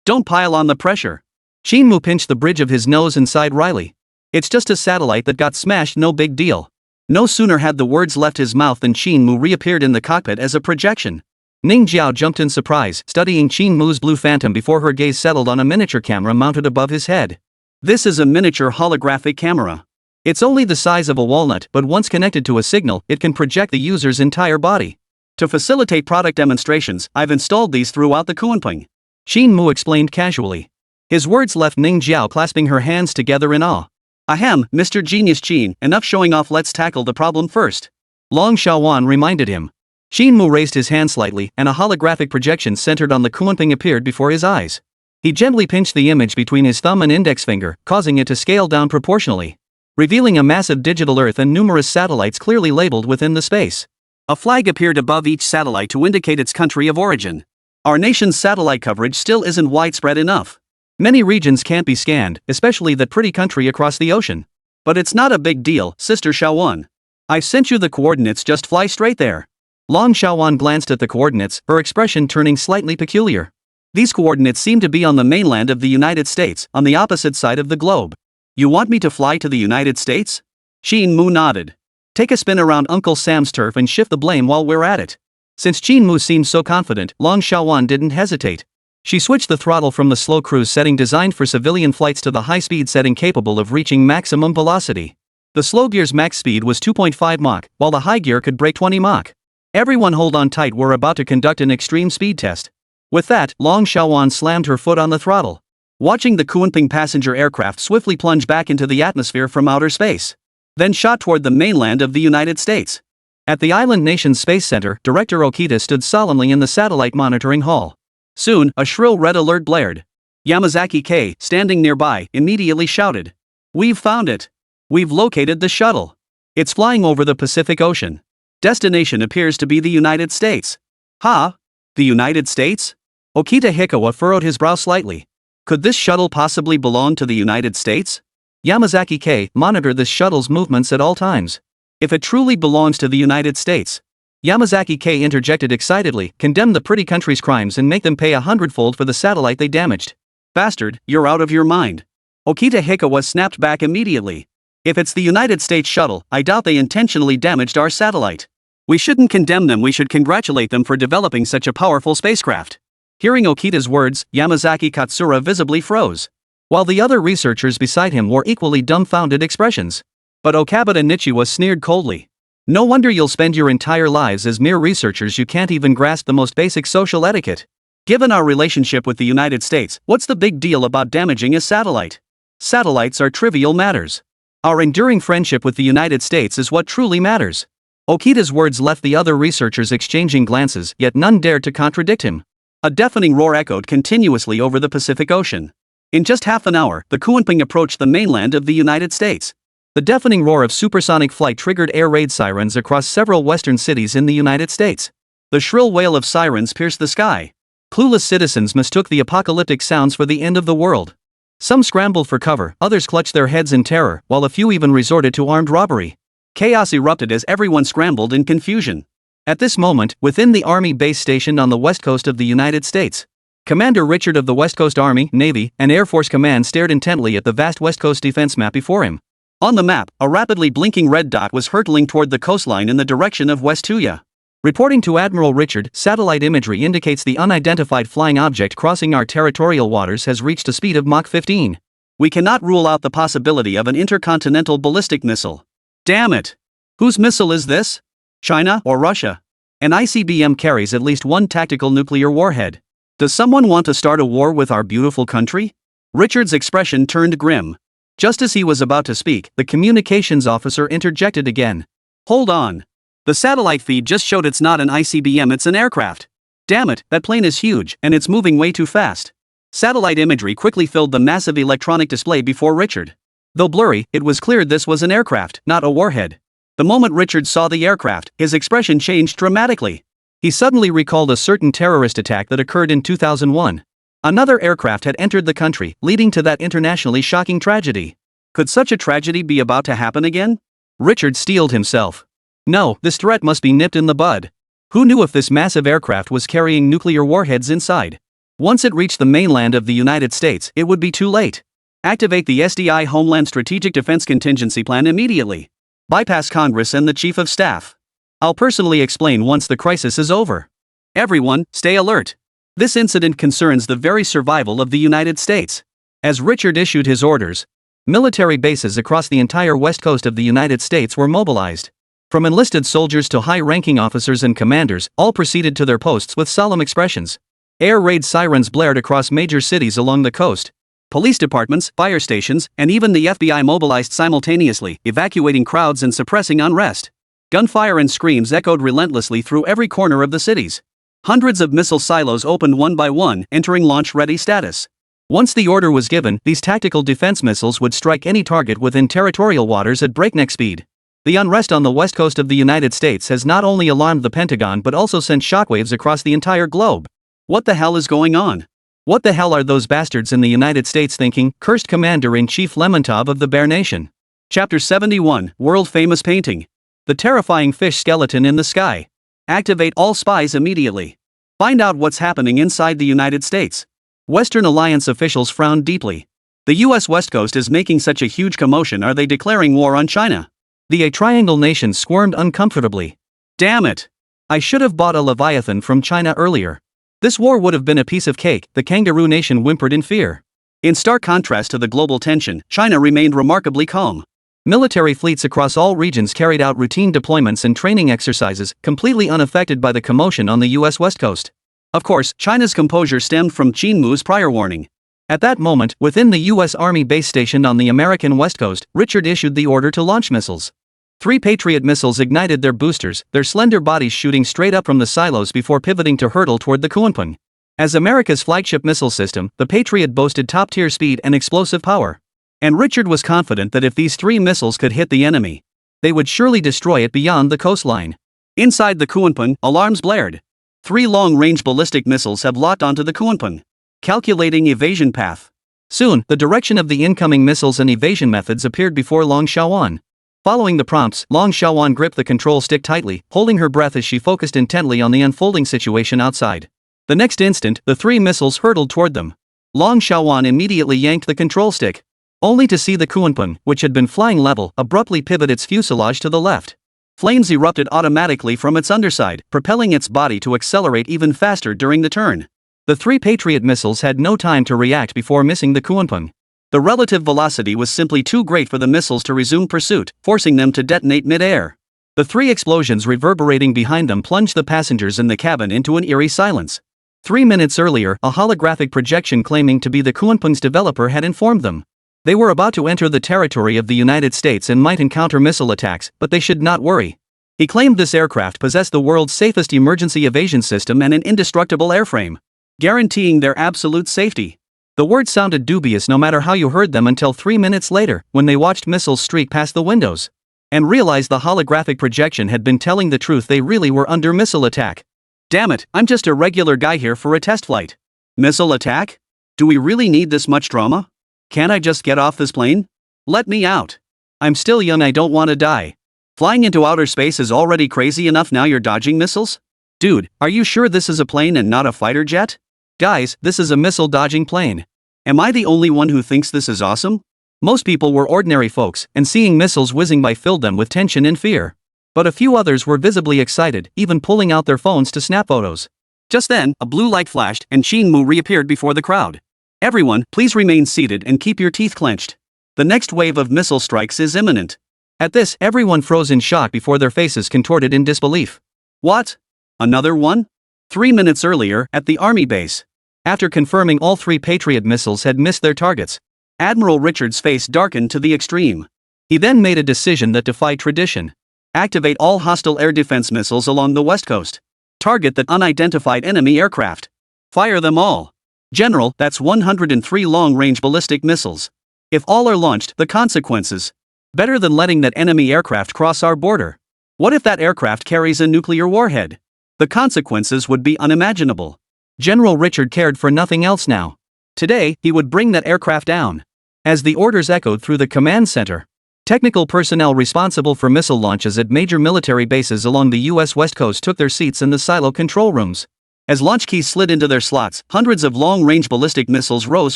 Don't pile on the pressure. Qin Mu pinched the bridge of his nose and sighed wryly. It's just a satellite that got smashed, no big deal. No sooner had the words left his mouth than Qin Mu reappeared in the cockpit as a projection. Ning Jiao jumped in surprise, studying Qin Mu's blue phantom before her gaze settled on a miniature camera mounted above his head. This is a miniature holographic camera. It's only the size of a walnut, but once connected to a signal, it can project the user's entire body. To facilitate product demonstrations, I've installed these throughout the Kunpeng. Qin Mu explained casually. His words left Ning Jiao clasping her hands together in awe. Ahem, Mr. Genius Qin, enough showing off, let's tackle the problem first. Long Xiaowan reminded him. Qin Mu raised his hand slightly, and a holographic projection centered on the Kunpeng appeared before his eyes. He gently pinched the image between his thumb and index finger, causing it to scale down proportionally, revealing a massive digital Earth and numerous satellites clearly labeled within the space. A flag appeared above each satellite to indicate its country of origin. Our nation's satellite coverage still isn't widespread enough. Many regions can't be scanned, especially that pretty country across the ocean. But it's not a big deal, Sister Xiaowan. I've sent you the coordinates, just fly straight there. Long Xiaowan glanced at the coordinates, her expression turning slightly peculiar. These coordinates seem to be on the mainland of the United States, on the opposite side of the globe. You want me to fly to the United States? Qin Mu nodded. Take a spin around Uncle Sam's turf and shift the blame while we're at it. Since Qin Mu seemed so confident, Long Xiaowan didn't hesitate. She switched the throttle from the slow cruise setting designed for civilian flights to the high-speed setting capable of reaching maximum velocity. The slow gear's max speed was 2.5 Mach, while the high gear could break 20 Mach. Everyone hold on tight, we're about to conduct an extreme speed test. With that, Long Xiaowan slammed her foot on the throttle, watching the Kunpeng passenger aircraft swiftly plunge back into the atmosphere from outer space, then shot toward the mainland of the United States. At the island nation's space center, Director Okita stood solemnly in the satellite monitoring hall. Soon, a shrill red alert blared. Yamazaki K, standing nearby, immediately shouted, "We've found it! We've located the shuttle! It's flying over the Pacific Ocean. Destination appears to be the United States." "Huh? The United States?" Okita Hikawa furrowed his brow slightly. Could this shuttle possibly belong to the United States? Yamazaki K, monitor this shuttle's movements at all times. If it truly belongs to the United States. Yamazaki K interjected excitedly, condemn the pretty country's crimes and make them pay 100-fold for the satellite they damaged. Bastard, you're out of your mind. Okita Hikawa snapped back immediately. If it's the United States shuttle, I doubt they intentionally damaged our satellite. We shouldn't condemn them, we should congratulate them for developing such a powerful spacecraft. Hearing Okita's words, Yamazaki Katsura visibly froze, while the other researchers beside him wore equally dumbfounded expressions. But Okabata Nichiwa sneered coldly. No wonder you'll spend your entire lives as mere researchers, you can't even grasp the most basic social etiquette. Given our relationship with the United States, what's the big deal about damaging a satellite? Satellites are trivial matters. Our enduring friendship with the United States is what truly matters. Okita's words left the other researchers exchanging glances, yet none dared to contradict him. A deafening roar echoed continuously over the Pacific Ocean. In just half an hour, the Kunping approached the mainland of the United States. The deafening roar of supersonic flight triggered air raid sirens across several western cities in the United States. The shrill wail of sirens pierced the sky. Clueless citizens mistook the apocalyptic sounds for the end of the world. Some scrambled for cover, others clutched their heads in terror, while a few even resorted to armed robbery. Chaos erupted as everyone scrambled in confusion. At this moment, within the Army base stationed on the west coast of the United States, Commander Richard of the West Coast Army, Navy, and Air Force Command stared intently at the vast West Coast defense map before him. On the map, a rapidly blinking red dot was hurtling toward the coastline in the direction of West Tuya. Reporting to Admiral Richard, satellite imagery indicates the unidentified flying object crossing our territorial waters has reached a speed of Mach 15. We cannot rule out the possibility of an intercontinental ballistic missile. Damn it! Whose missile is this? China or Russia? An ICBM carries at least one tactical nuclear warhead. Does someone want to start a war with our beautiful country? Richard's expression turned grim. Just as he was about to speak, the communications officer interjected again. Hold on. The satellite feed just showed it's not an ICBM, it's an aircraft. Damn it, that plane is huge, and it's moving way too fast. Satellite imagery quickly filled the massive electronic display before Richard. Though blurry, it was clear this was an aircraft, not a warhead. The moment Richard saw the aircraft, his expression changed dramatically. He suddenly recalled a certain terrorist attack that occurred in 2001. Another aircraft had entered the country, leading to that internationally shocking tragedy. Could such a tragedy be about to happen again? Richard steeled himself. No, this threat must be nipped in the bud. Who knew if this massive aircraft was carrying nuclear warheads inside? Once it reached the mainland of the United States, it would be too late. Activate the SDI Homeland Strategic Defense Contingency Plan immediately. Bypass Congress and the Chief of Staff. I'll personally explain once the crisis is over. Everyone, stay alert. This incident concerns the very survival of the United States. As Richard issued his orders, military bases across the entire west coast of the United States were mobilized. From enlisted soldiers to high-ranking officers and commanders, all proceeded to their posts with solemn expressions. Air raid sirens blared across major cities along the coast. Police departments, fire stations, and even the FBI mobilized simultaneously, evacuating crowds and suppressing unrest. Gunfire and screams echoed relentlessly through every corner of the cities. Hundreds of missile silos opened one by one, entering launch-ready status. Once the order was given, these tactical defense missiles would strike any target within territorial waters at breakneck speed. The unrest on the west coast of the United States has not only alarmed the Pentagon but also sent shockwaves across the entire globe. What the hell is going on? What the hell are those bastards in the United States thinking? Cursed Commander-in-Chief Lemontov of the Bear Nation. Chapter 71, World-Famous Painting. The Terrifying Fish Skeleton in the Sky. Activate all spies immediately. Find out what's happening inside the United States. Western Alliance officials frowned deeply. The US West Coast is making such a huge commotion, are they declaring war on China? The triangle nations squirmed uncomfortably. Damn it! I should have bought a Leviathan from China earlier. This war would have been a piece of cake, the kangaroo nation whimpered in fear. In stark contrast to the global tension, China remained remarkably calm. Military fleets across all regions carried out routine deployments and training exercises, completely unaffected by the commotion on the US West Coast. Of course, China's composure stemmed from Qin Mu's prior warning. At that moment, within the US Army base stationed on the American West Coast, Richard issued the order to launch missiles. 3 Patriot missiles ignited their boosters, their slender bodies shooting straight up from the silos before pivoting to hurtle toward the Kunping. As America's flagship missile system, the Patriot boasted top-tier speed and explosive power. And Richard was confident that if these 3 missiles could hit the enemy, they would surely destroy it beyond the coastline. Inside the Kunping, alarms blared. 3 long-range ballistic missiles have locked onto the Kunping. Calculating evasion path. Soon, the direction of the incoming missiles and evasion methods appeared before Long Xiaowan. Following the prompts, Long Xiaowan gripped the control stick tightly, holding her breath as she focused intently on the unfolding situation outside. The next instant, the 3 missiles hurtled toward them. Long Xiaowan immediately yanked the control stick, only to see the Kunpeng, which had been flying level, abruptly pivot its fuselage to the left. Flames erupted automatically from its underside, propelling its body to accelerate even faster during the turn. The 3 Patriot missiles had no time to react before missing the Kunpeng. The relative velocity was simply too great for the missiles to resume pursuit, forcing them to detonate mid-air. The 3 explosions reverberating behind them plunged the passengers in the cabin into an eerie silence. 3 minutes earlier, a holographic projection claiming to be the Kunpeng's developer had informed them they were about to enter the territory of the United States and might encounter missile attacks, but they should not worry. He claimed this aircraft possessed the world's safest emergency evasion system and an indestructible airframe, guaranteeing their absolute safety. The words sounded dubious no matter how you heard them until 3 minutes later, when they watched missiles streak past the windows and realized the holographic projection had been telling the truth. They really were under missile attack. Damn it, I'm just a regular guy here for a test flight. Missile attack? Do we really need this much drama? Can't I just get off this plane? Let me out. I'm still young, I don't want to die. Flying into outer space is already crazy enough, now you're dodging missiles? Dude, are you sure this is a plane and not a fighter jet? Guys, this is a missile dodging plane. Am I the only one who thinks this is awesome? Most people were ordinary folks, and seeing missiles whizzing by filled them with tension and fear. But a few others were visibly excited, even pulling out their phones to snap photos. Just then, a blue light flashed and Qin Mu reappeared before the crowd. Everyone, please remain seated and keep your teeth clenched. The next wave of missile strikes is imminent. At this, everyone froze in shock before their faces contorted in disbelief. What? Another one? 3 minutes earlier, at the army base. After confirming all 3 Patriot missiles had missed their targets, Admiral Richard's face darkened to the extreme. He then made a decision that defied tradition. Activate all hostile air defense missiles along the west coast. Target the unidentified enemy aircraft. Fire them all. General, that's 103 long-range ballistic missiles. If all are launched, the consequences. Better than letting that enemy aircraft cross our border. What if that aircraft carries a nuclear warhead? The consequences would be unimaginable. General Richard cared for nothing else now. Today, he would bring that aircraft down. As the orders echoed through the command center, technical personnel responsible for missile launches at major military bases along the U.S. West Coast took their seats in the silo control rooms. As launch keys slid into their slots, hundreds of long-range ballistic missiles rose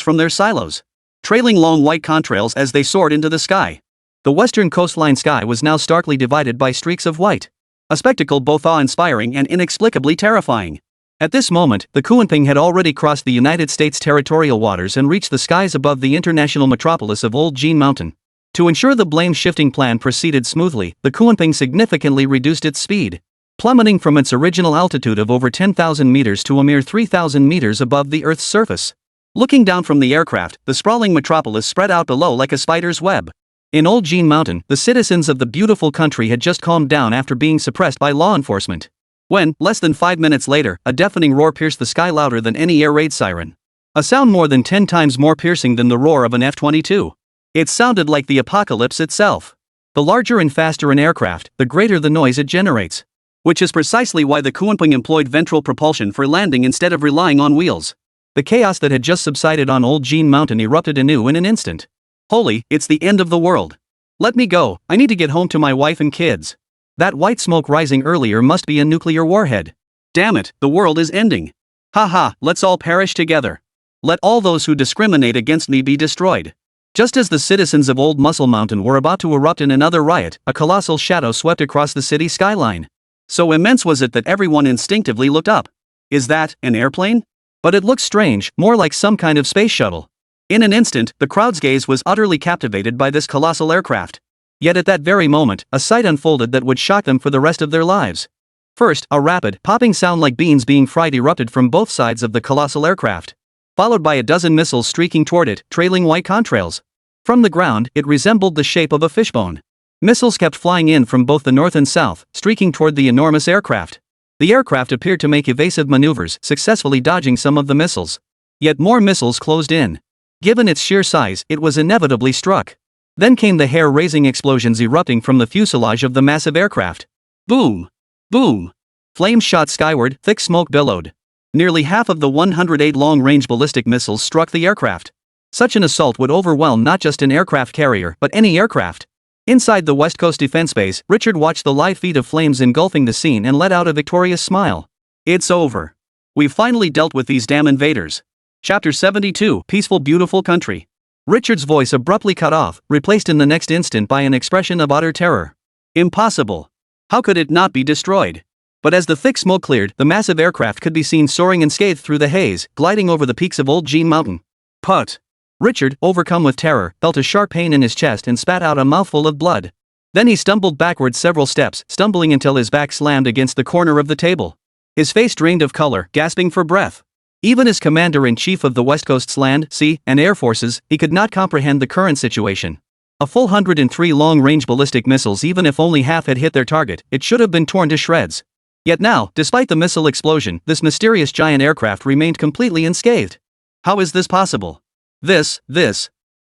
from their silos, trailing long white contrails as they soared into the sky. The western coastline sky was now starkly divided by streaks of white, a spectacle both awe-inspiring and inexplicably terrifying. At this moment, the Kunpeng had already crossed the United States territorial waters and reached the skies above the international metropolis of Old Qin Mountain. To ensure the blame-shifting plan proceeded smoothly, the Kunpeng significantly reduced its speed, plummeting from its original altitude of over 10,000 meters to a mere 3,000 meters above the Earth's surface. Looking down from the aircraft, the sprawling metropolis spread out below like a spider's web. In Old Qin Mountain, the citizens of the beautiful country had just calmed down after being suppressed by law enforcement. When, less than 5 minutes later, a deafening roar pierced the sky louder than any air raid siren. A sound more than 10 times more piercing than the roar of an F-22. It sounded like the apocalypse itself. The larger and faster an aircraft, the greater the noise it generates. Which is precisely why the Kunpeng employed ventral propulsion for landing instead of relying on wheels. The chaos that had just subsided on Old Qin Mountain erupted anew in an instant. Holy, it's the end of the world. Let me go, I need to get home to my wife and kids. That white smoke rising earlier must be a nuclear warhead. Damn it, the world is ending. Haha, let's all perish together. Let all those who discriminate against me be destroyed. Just as the citizens of Old Muscle Mountain were about to erupt in another riot, a colossal shadow swept across the city skyline. So immense was it that everyone instinctively looked up. Is that an airplane? But it looked strange, more like some kind of space shuttle. In an instant, the crowd's gaze was utterly captivated by this colossal aircraft. Yet at that very moment, a sight unfolded that would shock them for the rest of their lives. First, a rapid, popping sound like beans being fried erupted from both sides of the colossal aircraft, followed by a dozen missiles streaking toward it, trailing white contrails. From the ground, it resembled the shape of a fishbone. Missiles kept flying in from both the north and south, streaking toward the enormous aircraft. The aircraft appeared to make evasive maneuvers, successfully dodging some of the missiles. Yet more missiles closed in. Given its sheer size, it was inevitably struck. Then came the hair-raising explosions erupting from the fuselage of the massive aircraft. Boom! Boom! Flames shot skyward, thick smoke billowed. Nearly half of the 108 long-range ballistic missiles struck the aircraft. Such an assault would overwhelm not just an aircraft carrier, but any aircraft. Inside the West Coast Defense Base, Richard watched the live feed of flames engulfing the scene and let out a victorious smile. It's over. We've finally dealt with these damn invaders. Chapter 72, Peaceful Beautiful Country. Richard's voice abruptly cut off, replaced in the next instant by an expression of utter terror. Impossible. How could it not be destroyed? But as the thick smoke cleared, the massive aircraft could be seen soaring unscathed through the haze, gliding over the peaks of Old Jean Mountain. Put! Richard, overcome with terror, felt a sharp pain in his chest and spat out a mouthful of blood. Then he stumbled backwards several steps, stumbling until his back slammed against the corner of the table. His face drained of color, gasping for breath. Even as commander-in-chief of the West Coast's land, sea, and air forces, he could not comprehend the current situation. A full 103 long-range ballistic missiles, even if only half had hit their target, it should have been torn to shreds. Yet now, despite the missile explosion, this mysterious giant aircraft remained completely unscathed. How is this possible? This.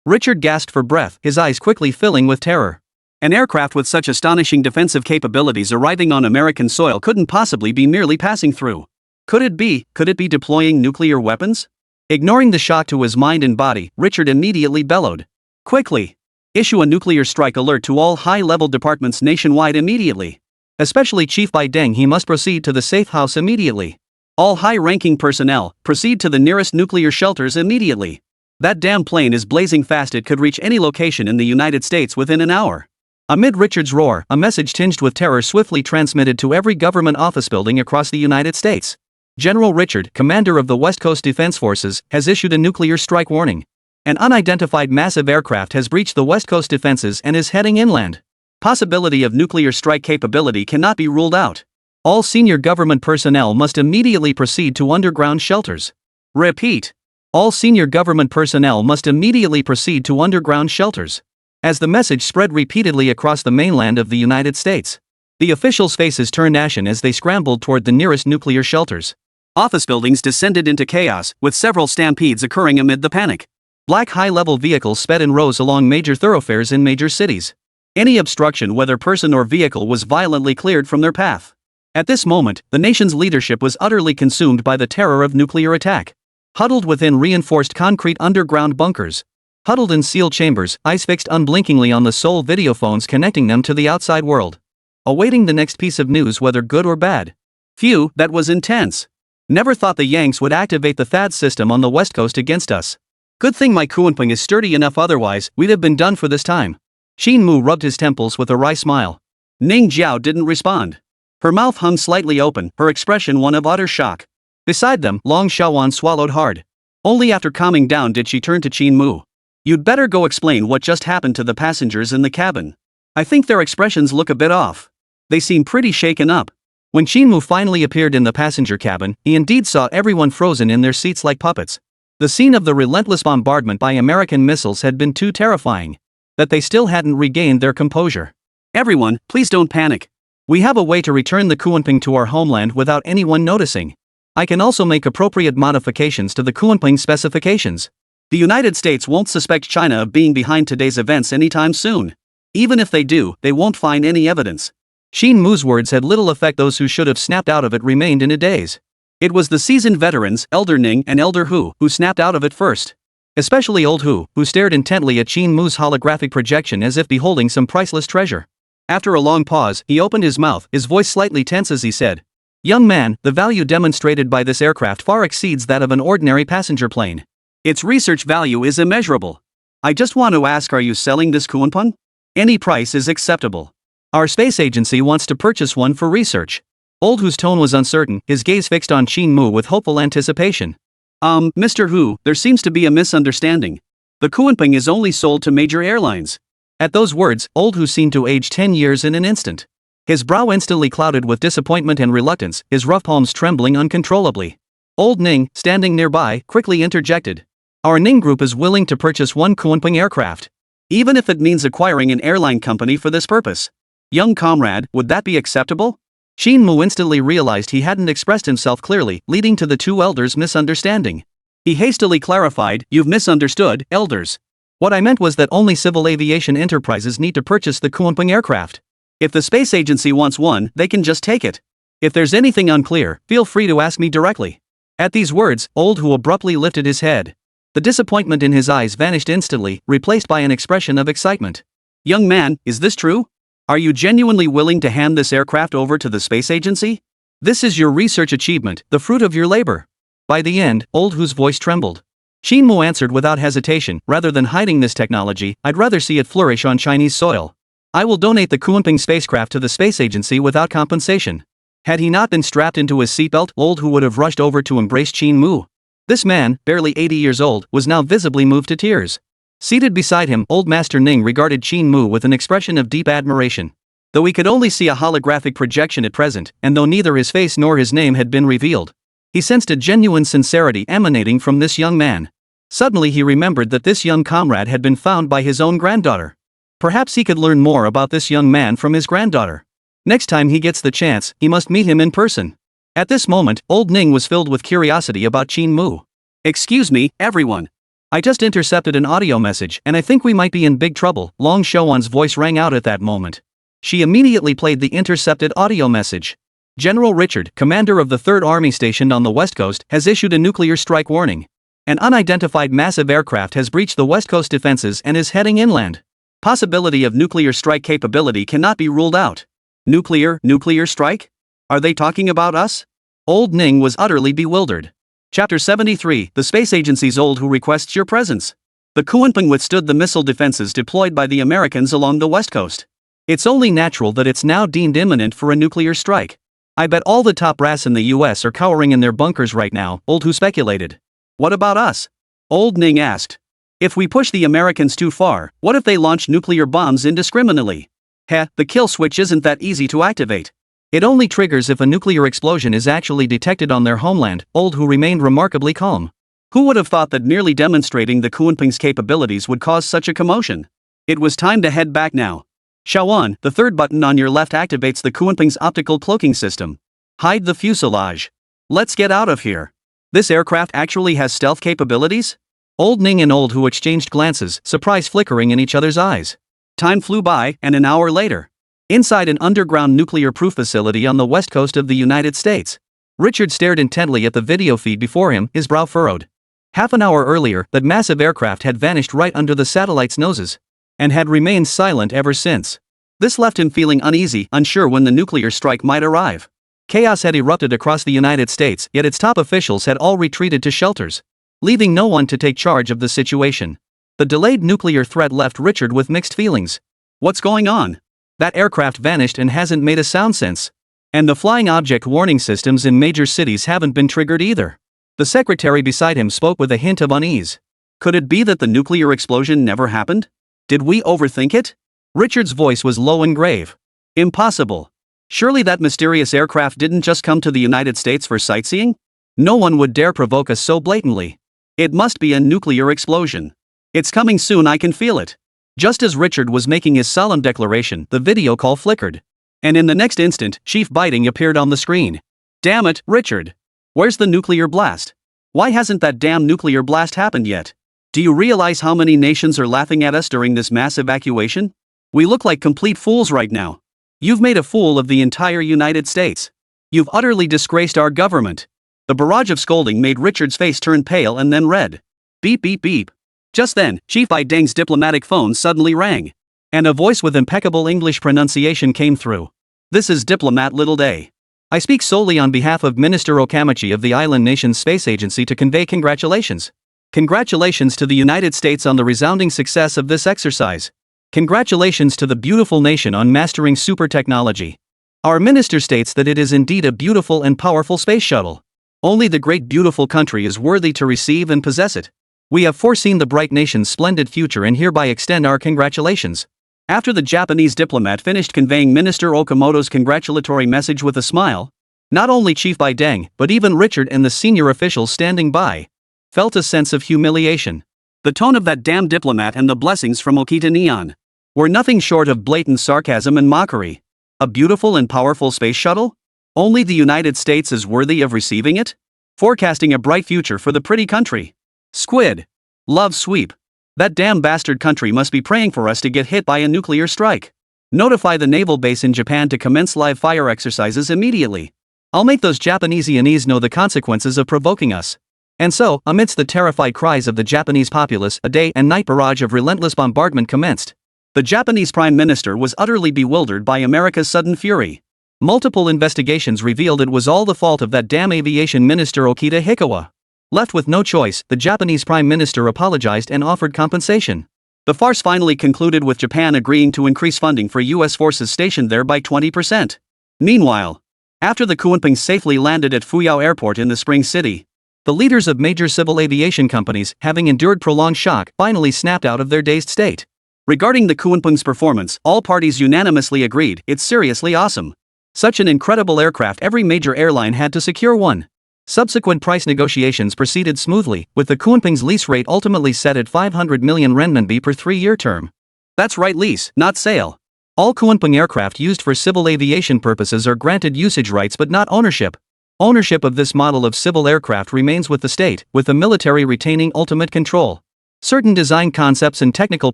Richard gasped for breath, his eyes quickly filling with terror. An aircraft with such astonishing defensive capabilities arriving on American soil couldn't possibly be merely passing through. Could it be deploying nuclear weapons? Ignoring the shock to his mind and body, Richard immediately bellowed. Quickly! Issue a nuclear strike alert to all high-level departments nationwide immediately. Especially Chief Bai Deng, he must proceed to the safe house immediately. All high-ranking personnel, proceed to the nearest nuclear shelters immediately. That damn plane is blazing fast, it could reach any location in the United States within an hour. Amid Richard's roar, a message tinged with terror swiftly transmitted to every government office building across the United States. General Richard, commander of the West Coast Defense Forces, has issued a nuclear strike warning. An unidentified massive aircraft has breached the West Coast defenses and is heading inland. Possibility of nuclear strike capability cannot be ruled out. All senior government personnel must immediately proceed to underground shelters. Repeat. All senior government personnel must immediately proceed to underground shelters. As the message spread repeatedly across the mainland of the United States, the officials' faces turned ashen as they scrambled toward the nearest nuclear shelters. Office buildings descended into chaos, with several stampedes occurring amid the panic. Black high-level vehicles sped in rows along major thoroughfares in major cities. Any obstruction, whether person or vehicle, was violently cleared from their path. At this moment, the nation's leadership was utterly consumed by the terror of nuclear attack. Huddled within reinforced concrete underground bunkers. Huddled in sealed chambers, eyes fixed unblinkingly on the sole videophones connecting them to the outside world. Awaiting the next piece of news, whether good or bad. Phew, that was intense. Never thought the Yanks would activate the THAAD system on the West Coast against us. Good thing my Kuanping is sturdy enough, otherwise we'd have been done for this time. Qin Mu rubbed his temples with a wry smile. Ning Jiao didn't respond. Her mouth hung slightly open, her expression one of utter shock. Beside them, Long Xiaowan swallowed hard. Only after calming down did she turn to Qin Mu. You'd better go explain what just happened to the passengers in the cabin. I think their expressions look a bit off. They seem pretty shaken up. When Qin Mu finally appeared in the passenger cabin, he indeed saw everyone frozen in their seats like puppets. The scene of the relentless bombardment by American missiles had been too terrifying. That they still hadn't regained their composure. Everyone, please don't panic. We have a way to return the Kuanping to our homeland without anyone noticing. I can also make appropriate modifications to the Kuanping specifications. The United States won't suspect China of being behind today's events anytime soon. Even if they do, they won't find any evidence. Qin Mu's words had little effect. Those who should have snapped out of it remained in a daze. It was the seasoned veterans, Elder Ning and Elder Hu, who snapped out of it first. Especially Old Hu, who stared intently at Qin Mu's holographic projection as if beholding some priceless treasure. After a long pause, he opened his mouth, his voice slightly tense as he said, "Young man, the value demonstrated by this aircraft far exceeds that of an ordinary passenger plane. Its research value is immeasurable. I just want to ask, are you selling this Kuanping? Any price is acceptable. Our space agency wants to purchase one for research." Old Hu's tone was uncertain, his gaze fixed on Qin Mu with hopeful anticipation. Mr. Hu, there seems to be a misunderstanding. The Kuanping is only sold to major airlines." At those words, Old Hu seemed to age 10 years in an instant. His brow instantly clouded with disappointment and reluctance, his rough palms trembling uncontrollably. Old Ning, standing nearby, quickly interjected. "Our Ning group is willing to purchase one Kuanping aircraft. Even if it means acquiring an airline company for this purpose. Young comrade, would that be acceptable?" Qin Mu instantly realized he hadn't expressed himself clearly, leading to the two elders' misunderstanding. He hastily clarified, "You've misunderstood, elders. What I meant was that only civil aviation enterprises need to purchase the Kuanping aircraft. If the space agency wants one, they can just take it. If there's anything unclear, feel free to ask me directly." At these words, Old Hu abruptly lifted his head. The disappointment in his eyes vanished instantly, replaced by an expression of excitement. "Young man, is this true? Are you genuinely willing to hand this aircraft over to the space agency? This is your research achievement, the fruit of your labor." By the end, Old Hu's voice trembled. Qin Mu answered without hesitation, rather than hiding this technology, I'd rather see it flourish on Chinese soil. I will donate the Kunping spacecraft to the space agency without compensation. Had he not been strapped into his seatbelt, old Hu would have rushed over to embrace Qin Mu. This man, barely 80 years old, was now visibly moved to tears. Seated beside him, old Master Ning regarded Qin Mu with an expression of deep admiration. Though he could only see a holographic projection at present, and though neither his face nor his name had been revealed, he sensed a genuine sincerity emanating from this young man. Suddenly he remembered that this young comrade had been found by his own granddaughter. Perhaps he could learn more about this young man from his granddaughter. Next time he gets the chance, he must meet him in person. At this moment, old Ning was filled with curiosity about Qin Mu. Excuse me, everyone. I just intercepted an audio message and I think we might be in big trouble, Long Shouan's voice rang out at that moment. She immediately played the intercepted audio message. General Richard, commander of the 3rd Army stationed on the West Coast, has issued a nuclear strike warning. An unidentified massive aircraft has breached the West Coast defenses and is heading inland. Possibility of nuclear strike capability cannot be ruled out. Nuclear strike? Are they talking about us? Old Ning was utterly bewildered. Chapter 73, The Space Agency's Old Who requests your presence. The Kunping withstood the missile defenses deployed by the Americans along the West Coast. It's only natural that it's now deemed imminent for a nuclear strike. I bet all the top brass in the US are cowering in their bunkers right now, Old Who speculated. What about us? Old Ning asked. If we push the Americans too far, what if they launch nuclear bombs indiscriminately? The kill switch isn't that easy to activate. It only triggers if a nuclear explosion is actually detected on their homeland, Old Who remained remarkably calm. Who would have thought that merely demonstrating the Kunping's capabilities would cause such a commotion? It was time to head back now. Shaoan, the 3rd button on your left activates the Kunping's optical cloaking system. Hide the fuselage. Let's get out of here. This aircraft actually has stealth capabilities? Old Ning and Old Who exchanged glances, surprise flickering in each other's eyes. Time flew by, and an hour later, inside an underground nuclear-proof facility on the west coast of the United States, Richard stared intently at the video feed before him, his brow furrowed. Half an hour earlier, that massive aircraft had vanished right under the satellite's noses, and had remained silent ever since. This left him feeling uneasy, unsure when the nuclear strike might arrive. Chaos had erupted across the United States, yet its top officials had all retreated to shelters, leaving no one to take charge of the situation. The delayed nuclear threat left Richard with mixed feelings. What's going on? That aircraft vanished and hasn't made a sound since. And the flying object warning systems in major cities haven't been triggered either. The secretary beside him spoke with a hint of unease. Could it be that the nuclear explosion never happened? Did we overthink it? Richard's voice was low and grave. Impossible. Surely that mysterious aircraft didn't just come to the United States for sightseeing? No one would dare provoke us so blatantly. It must be a nuclear explosion. It's coming soon, I can feel it. Just as Richard was making his solemn declaration, the video call flickered. And in the next instant, Chief Biting appeared on the screen. Damn it, Richard. Where's the nuclear blast? Why hasn't that damn nuclear blast happened yet? Do you realize how many nations are laughing at us during this mass evacuation? We look like complete fools right now. You've made a fool of the entire United States. You've utterly disgraced our government. The barrage of scolding made Richard's face turn pale and then red. Beep beep beep. Just then, Chief Bideng's diplomatic phone suddenly rang. And a voice with impeccable English pronunciation came through. This is Diplomat Little Day. I speak solely on behalf of Minister Okamachi of the island nation's space agency to convey congratulations. Congratulations to the United States on the resounding success of this exercise. Congratulations to the beautiful nation on mastering super technology. Our minister states that it is indeed a beautiful and powerful space shuttle. Only the great beautiful country is worthy to receive and possess it. We have foreseen the bright nation's splendid future and hereby extend our congratulations. After the Japanese diplomat finished conveying Minister Okamoto's congratulatory message with a smile, not only Chief Bideng, but even Richard and the senior officials standing by felt a sense of humiliation. The tone of that damn diplomat and the blessings from Okita Neon were nothing short of blatant sarcasm and mockery. A beautiful and powerful space shuttle? Only the United States is worthy of receiving it? Forecasting a bright future for the pretty country. Squid. Love sweep. That damn bastard country must be praying for us to get hit by a nuclear strike. Notify the naval base in Japan to commence live fire exercises immediately. I'll make those Japaneseanese know the consequences of provoking us. And so, amidst the terrified cries of the Japanese populace, a day and night barrage of relentless bombardment commenced. The Japanese Prime Minister was utterly bewildered by America's sudden fury. Multiple investigations revealed it was all the fault of that damn aviation minister Okita Hikawa. Left with no choice, the Japanese Prime Minister apologized and offered compensation. The farce finally concluded with Japan agreeing to increase funding for U.S. forces stationed there by 20%. Meanwhile, after the Kunpeng safely landed at Fuyao Airport in the Spring City, the leaders of major civil aviation companies, having endured prolonged shock, finally snapped out of their dazed state. Regarding the Kunpeng's performance, all parties unanimously agreed, it's seriously awesome. Such an incredible aircraft, every major airline had to secure one. Subsequent price negotiations proceeded smoothly, with the Kunpeng's lease rate ultimately set at 500 million renminbi per 3-year term. That's right, lease, not sale. All Kunpeng aircraft used for civil aviation purposes are granted usage rights but not ownership. Ownership of this model of civil aircraft remains with the state, with the military retaining ultimate control. Certain design concepts and technical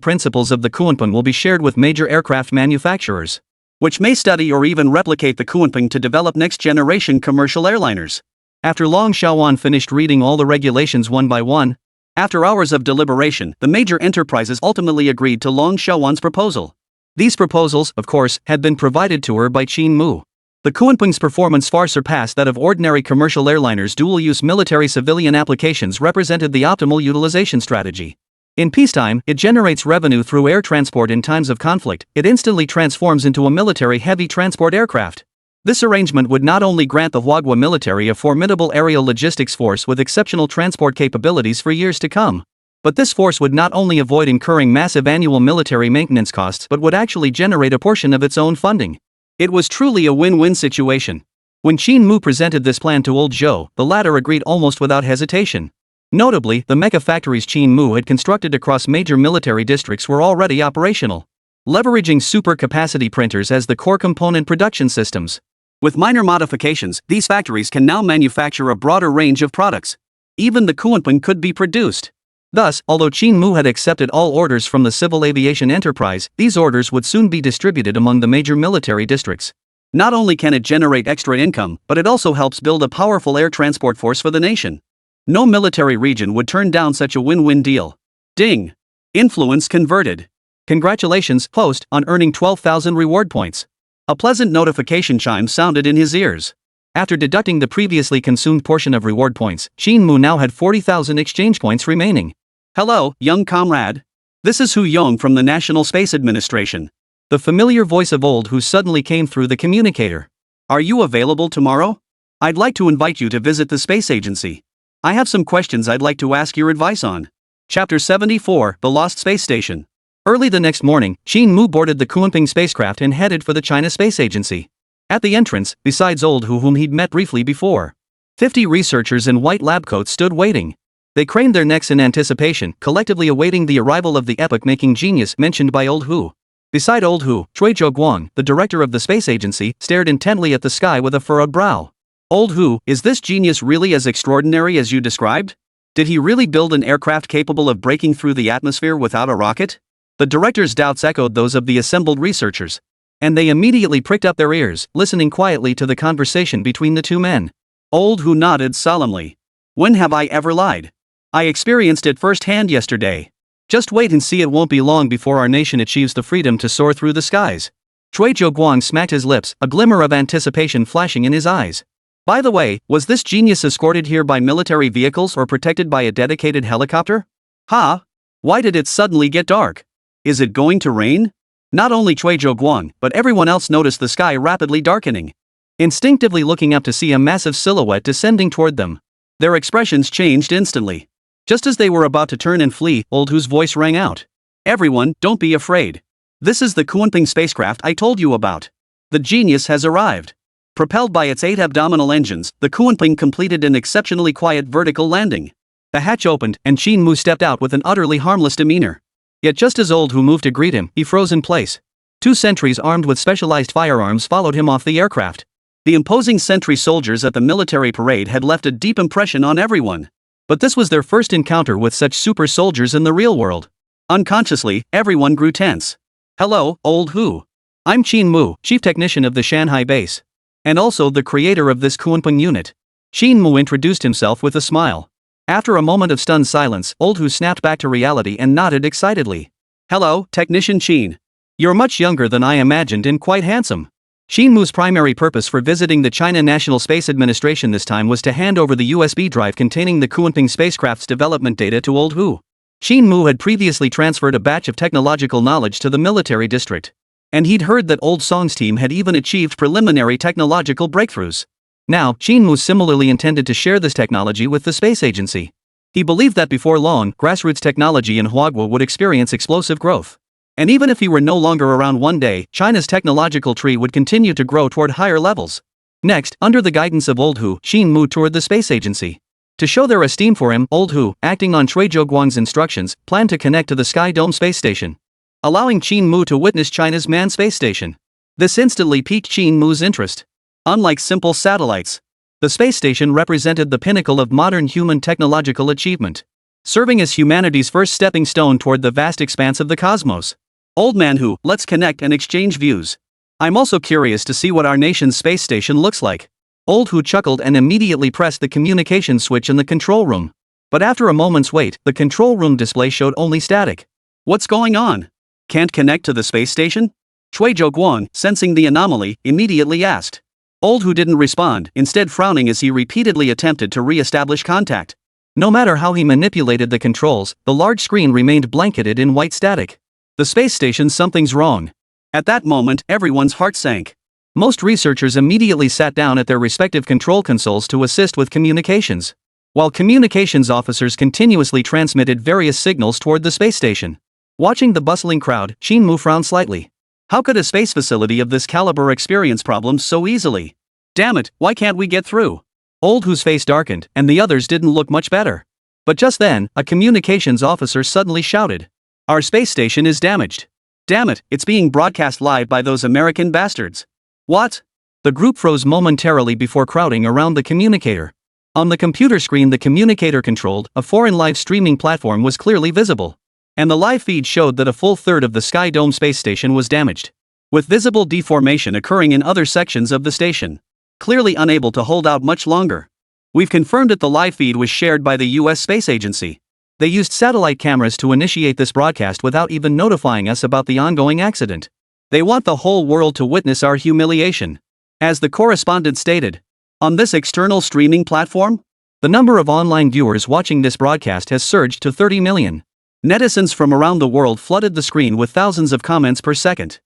principles of the Kunpeng will be shared with major aircraft manufacturers, which may study or even replicate the Kunpeng to develop next-generation commercial airliners. After Long Xiaowan finished reading all the regulations one by one, after hours of deliberation, the major enterprises ultimately agreed to Long Xiaowan's proposal. These proposals, of course, had been provided to her by Qin Mu. The Kunpeng's performance far surpassed that of ordinary commercial airliners. Dual-use military-civilian applications represented the optimal utilization strategy. In peacetime, it generates revenue through air transport. In times of conflict, it instantly transforms into a military heavy transport aircraft. This arrangement would not only grant the Huaguo military a formidable aerial logistics force with exceptional transport capabilities for years to come, but this force would not only avoid incurring massive annual military maintenance costs but would actually generate a portion of its own funding. It was truly a win-win situation. When Qin Mu presented this plan to old Zhou, the latter agreed almost without hesitation. Notably, the mecha factories Qin Mu had constructed across major military districts were already operational, leveraging super-capacity printers as the core component production systems. With minor modifications, these factories can now manufacture a broader range of products. Even the Kunpeng could be produced. Thus, although Qin Mu had accepted all orders from the civil aviation enterprise, these orders would soon be distributed among the major military districts. Not only can it generate extra income, but it also helps build a powerful air transport force for the nation. No military region would turn down such a win-win deal. Ding! Influence converted. Congratulations, host, on earning 12,000 reward points. A pleasant notification chime sounded in his ears. After deducting the previously consumed portion of reward points, Qin Mu now had 40,000 exchange points remaining. Hello, young comrade. This is Hu Yong from the National Space Administration. The familiar voice of old Hu suddenly came through the communicator. Are you available tomorrow? I'd like to invite you to visit the space agency. I have some questions I'd like to ask your advice on. Chapter 74, The Lost Space Station. Early the next morning, Qin Mu boarded the Kunpeng spacecraft and headed for the China Space Agency. At the entrance, besides old Hu whom he'd met briefly before, 50 researchers in white lab coats stood waiting. They craned their necks in anticipation, collectively awaiting the arrival of the epoch-making genius mentioned by old Hu. Beside old Hu, Cui Zhouguang, the director of the space agency, stared intently at the sky with a furrowed brow. Old Hu, is this genius really as extraordinary as you described? Did he really build an aircraft capable of breaking through the atmosphere without a rocket? The director's doubts echoed those of the assembled researchers, and they immediately pricked up their ears, listening quietly to the conversation between the two men. Old Hu nodded solemnly. When have I ever lied? I experienced it firsthand yesterday. Just wait and see, it won't be long before our nation achieves the freedom to soar through the skies. Cui Zhouguang smacked his lips, a glimmer of anticipation flashing in his eyes. By the way, was this genius escorted here by military vehicles or protected by a dedicated helicopter? Ha! Why did it suddenly get dark? Is it going to rain? Not only Cui Zhouguang, but everyone else noticed the sky rapidly darkening, instinctively looking up to see a massive silhouette descending toward them. Their expressions changed instantly. Just as they were about to turn and flee, old Hu's voice rang out. Everyone, don't be afraid. This is the Kunpeng spacecraft I told you about. The genius has arrived. Propelled by its 8 abdominal engines, the Kunpeng completed an exceptionally quiet vertical landing. The hatch opened, and Qin Mu stepped out with an utterly harmless demeanor. Yet just as old Hu moved to greet him, he froze in place. 2 sentries armed with specialized firearms followed him off the aircraft. The imposing sentry soldiers at the military parade had left a deep impression on everyone. But this was their first encounter with such super soldiers in the real world. Unconsciously, everyone grew tense. Hello, old Hu. I'm Qin Mu, chief technician of the Shanghai base, and also the creator of this Kunpeng unit. Qin Mu introduced himself with a smile. After a moment of stunned silence, old Hu snapped back to reality and nodded excitedly. Hello, Technician Qin. You're much younger than I imagined and quite handsome. Qin Mu's primary purpose for visiting the China National Space Administration this time was to hand over the USB drive containing the Kunping spacecraft's development data to Old Hu. Qin Mu had previously transferred a batch of technological knowledge to the military district. And he'd heard that Old Song's team had even achieved preliminary technological breakthroughs. Now, Qin Mu similarly intended to share this technology with the space agency. He believed that before long, grassroots technology in Huagua would experience explosive growth. And even if he were no longer around one day, China's technological tree would continue to grow toward higher levels. Next, under the guidance of Old Hu, Qin Mu toured the space agency. To show their esteem for him, Old Hu, acting on Cui Zhouguang's instructions, planned to connect to the Sky Dome space station, allowing Qin Mu to witness China's manned space station. This instantly piqued Qin Mu's interest. Unlike simple satellites, the space station represented the pinnacle of modern human technological achievement, serving as humanity's first stepping stone toward the vast expanse of the cosmos. Old man Hu, let's connect and exchange views. I'm also curious to see what our nation's space station looks like. Old Hu chuckled and immediately pressed the communication switch in the control room. But after a moment's wait, the control room display showed only static. What's going on? Can't connect to the space station? Cui Zhouguang, sensing the anomaly, immediately asked. Old Hu didn't respond, instead frowning as he repeatedly attempted to re-establish contact. No matter how he manipulated the controls, the large screen remained blanketed in white static. The space station, something's wrong. At that moment, everyone's heart sank. Most researchers immediately sat down at their respective control consoles to assist with communications, while communications officers continuously transmitted various signals toward the space station. Watching the bustling crowd, Qin Mu frowned slightly. How could a space facility of this caliber experience problems so easily? Damn it, why can't we get through? Old Hu's face darkened, and the others didn't look much better. But just then, a communications officer suddenly shouted, "Our space station is damaged. Damn it, it's being broadcast live by those American bastards." What? The group froze momentarily before crowding around the communicator. On the computer screen the communicator controlled, a foreign live streaming platform was clearly visible. And the live feed showed that a full third of the Sky Dome space station was damaged, with visible deformation occurring in other sections of the station, clearly unable to hold out much longer. We've confirmed that the live feed was shared by the US Space Agency. They used satellite cameras to initiate this broadcast without even notifying us about the ongoing accident. They want the whole world to witness our humiliation. As the correspondent stated, on this external streaming platform, the number of online viewers watching this broadcast has surged to 30 million. Netizens from around the world flooded the screen with thousands of comments per second.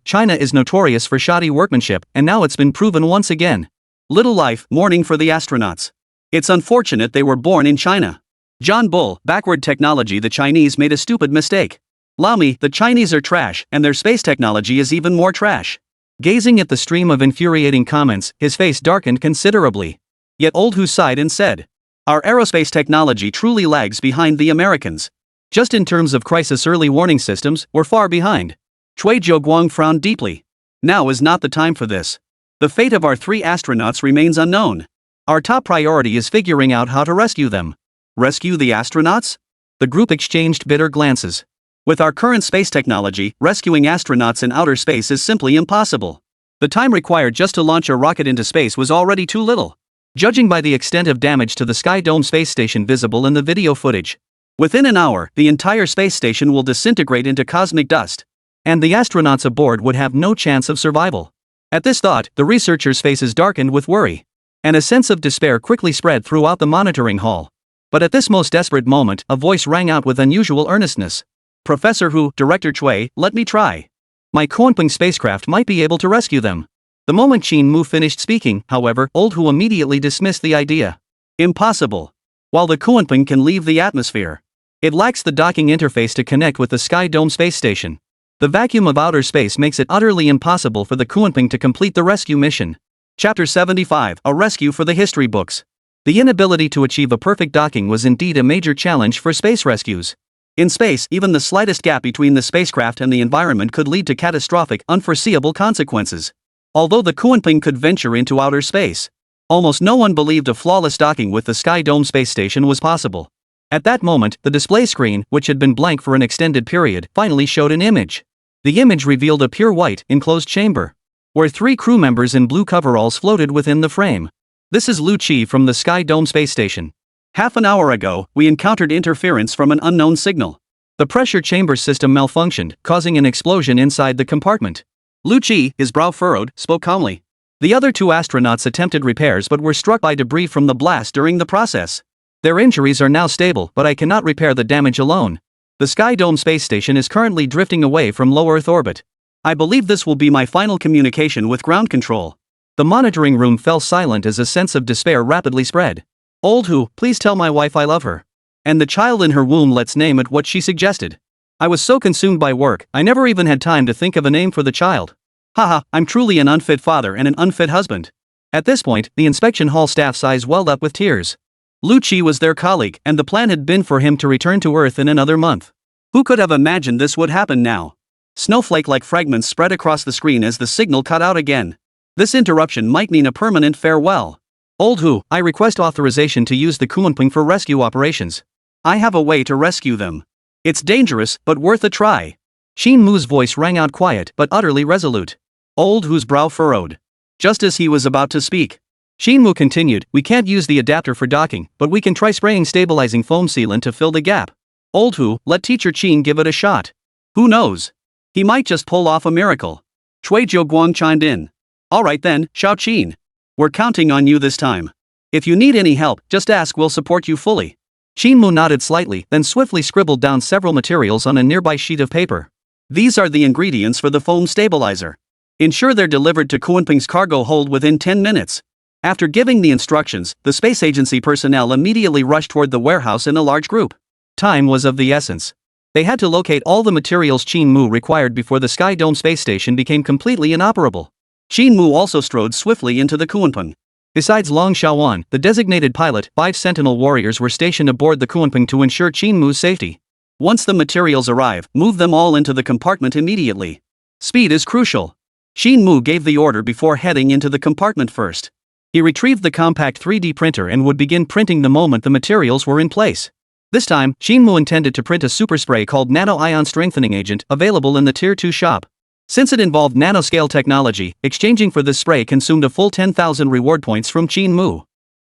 China is notorious for shoddy workmanship, and now it's been proven once again. Little life, mourning for the astronauts. It's unfortunate they were born in China. John Bull, backward technology. The Chinese made a stupid mistake. Lamy, the Chinese are trash, and their space technology is even more trash. Gazing at the stream of infuriating comments, his face darkened considerably. Yet Old Hu sighed and said, "Our aerospace technology truly lags behind the Americans. Just in terms of crisis early warning systems, we're far behind." Cui Zhouguang frowned deeply. Now is not the time for this. The fate of our 3 astronauts remains unknown. Our top priority is figuring out how to rescue them. Rescue the astronauts? The group exchanged bitter glances. With our current space technology, rescuing astronauts in outer space is simply impossible. The time required just to launch a rocket into space was already too little, judging by the extent of damage to the Sky Dome space station visible in the video footage. Within an hour, the entire space station will disintegrate into cosmic dust, and the astronauts aboard would have no chance of survival. At this thought, the researchers' faces darkened with worry, and a sense of despair quickly spread throughout the monitoring hall. But at this most desperate moment, a voice rang out with unusual earnestness. "Professor Hu, Director Cui, let me try. My Kunping spacecraft might be able to rescue them." The moment Qin Mu finished speaking, however, Old Hu immediately dismissed the idea. Impossible. While the Kunping can leave the atmosphere, it lacks the docking interface to connect with the Sky Dome space station. The vacuum of outer space makes it utterly impossible for the Kunping to complete the rescue mission. Chapter 75, A Rescue for the History Books. The inability to achieve a perfect docking was indeed a major challenge for space rescues. In space, even the slightest gap between the spacecraft and the environment could lead to catastrophic, unforeseeable consequences. Although the Kunping could venture into outer space, almost no one believed a flawless docking with the Sky Dome space station was possible. At that moment, the display screen, which had been blank for an extended period, finally showed an image. The image revealed a pure white, enclosed chamber, where 3 crew members in blue coveralls floated within the frame. "This is Lu Qi from the Sky Dome space station. Half an hour ago, we encountered interference from an unknown signal. The pressure chamber system malfunctioned, causing an explosion inside the compartment. Lu Qi, his brow furrowed, spoke calmly. The other two astronauts attempted repairs but were struck by debris from the blast during the process. Their injuries are now stable, but I cannot repair the damage alone. The Sky Dome space station is currently drifting away from low Earth orbit. I believe this will be my final communication with ground control. The monitoring room fell silent as a sense of despair rapidly spread. Old Hu, please tell my wife I love her. And the child in her womb, let's name it what she suggested. I was so consumed by work, I never even had time to think of a name for the child. Haha, I'm truly an unfit father and an unfit husband. At this point, the inspection hall staff's eyes welled up with tears. Lu Qi was their colleague, and the plan had been for him to return to Earth in another month. Who could have imagined this would happen now? Snowflake-like fragments spread across the screen as the signal cut out again. This interruption might mean a permanent farewell. Old Hu, I request authorization to use the Kunping for rescue operations. I have a way to rescue them. It's dangerous, but worth a try. Qin Mu's voice rang out quiet but utterly resolute. Old Hu's brow furrowed. Just as he was about to speak, Qin Mu continued, we can't use the adapter for docking, but we can try spraying stabilizing foam sealant to fill the gap. Old Hu, let teacher Qin give it a shot. Who knows? He might just pull off a miracle. Cui Guang chimed in. Alright then, Xiao Qin. We're counting on you this time. If you need any help, just ask, we'll support you fully. Qin Mu nodded slightly, then swiftly scribbled down several materials on a nearby sheet of paper. These are the ingredients for the foam stabilizer. Ensure they're delivered to Kunping's cargo hold within 10 minutes. After giving the instructions, the space agency personnel immediately rushed toward the warehouse in a large group. Time was of the essence. They had to locate all the materials Qin Mu required before the Sky Dome space station became completely inoperable. Qin Mu also strode swiftly into the Kunping. Besides Long Xiaowan, the designated pilot, 5 Sentinel warriors were stationed aboard the Kunping to ensure Qin Mu's safety. Once the materials arrive, move them all into the compartment immediately. Speed is crucial. Qin Mu gave the order before heading into the compartment first. He retrieved the compact 3D printer and would begin printing the moment the materials were in place. This time, Qin Mu intended to print a super spray called Nano-Ion Strengthening Agent, available in the Tier 2 shop. Since it involved nanoscale technology, exchanging for this spray consumed a full 10,000 reward points from Qin Mu.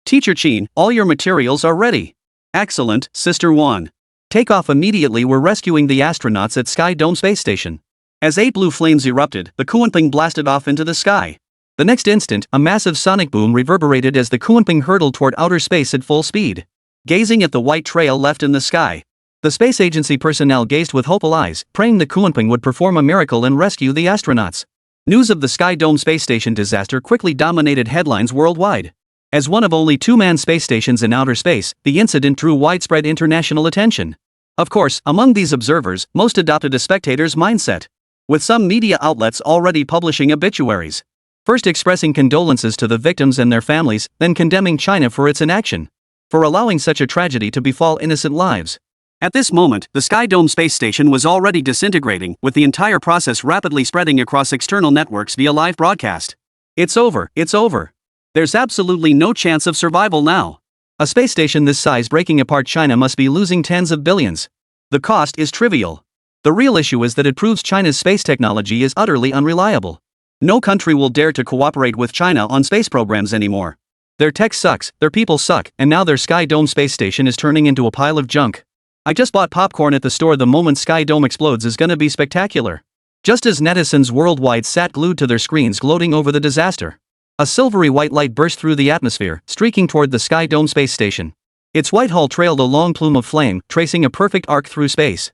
Teacher Qin, all your materials are ready. Excellent, Sister Wan. Take off immediately, we're rescuing the astronauts at Sky Dome Space Station. As 8 blue flames erupted, the Kunping blasted off into the sky. The next instant, a massive sonic boom reverberated as the Kunping hurtled toward outer space at full speed. Gazing at the white trail left in the sky, the space agency personnel gazed with hopeful eyes, praying the Kunping would perform a miracle and rescue the astronauts. News of the Sky Dome space station disaster quickly dominated headlines worldwide. As one of only 2 manned space stations in outer space, the incident drew widespread international attention. Of course, among these observers, most adopted a spectator's mindset, with some media outlets already publishing obituaries. First expressing condolences to the victims and their families, then condemning China for its inaction, for allowing such a tragedy to befall innocent lives. At this moment, the Sky Dome space station was already disintegrating, with the entire process rapidly spreading across external networks via live broadcast. It's over, it's over. There's absolutely no chance of survival now. A space station this size breaking apart China must be losing tens of billions. The cost is trivial. The real issue is that it proves China's space technology is utterly unreliable. No country will dare to cooperate with China on space programs anymore. Their tech sucks, their people suck, and now their Sky Dome space station is turning into a pile of junk. I just bought popcorn at the store. The moment Sky Dome explodes is gonna be spectacular. Just as netizens worldwide sat glued to their screens gloating over the disaster, a silvery white light burst through the atmosphere, streaking toward the Sky Dome space station. Its white hull trailed a long plume of flame, tracing a perfect arc through space.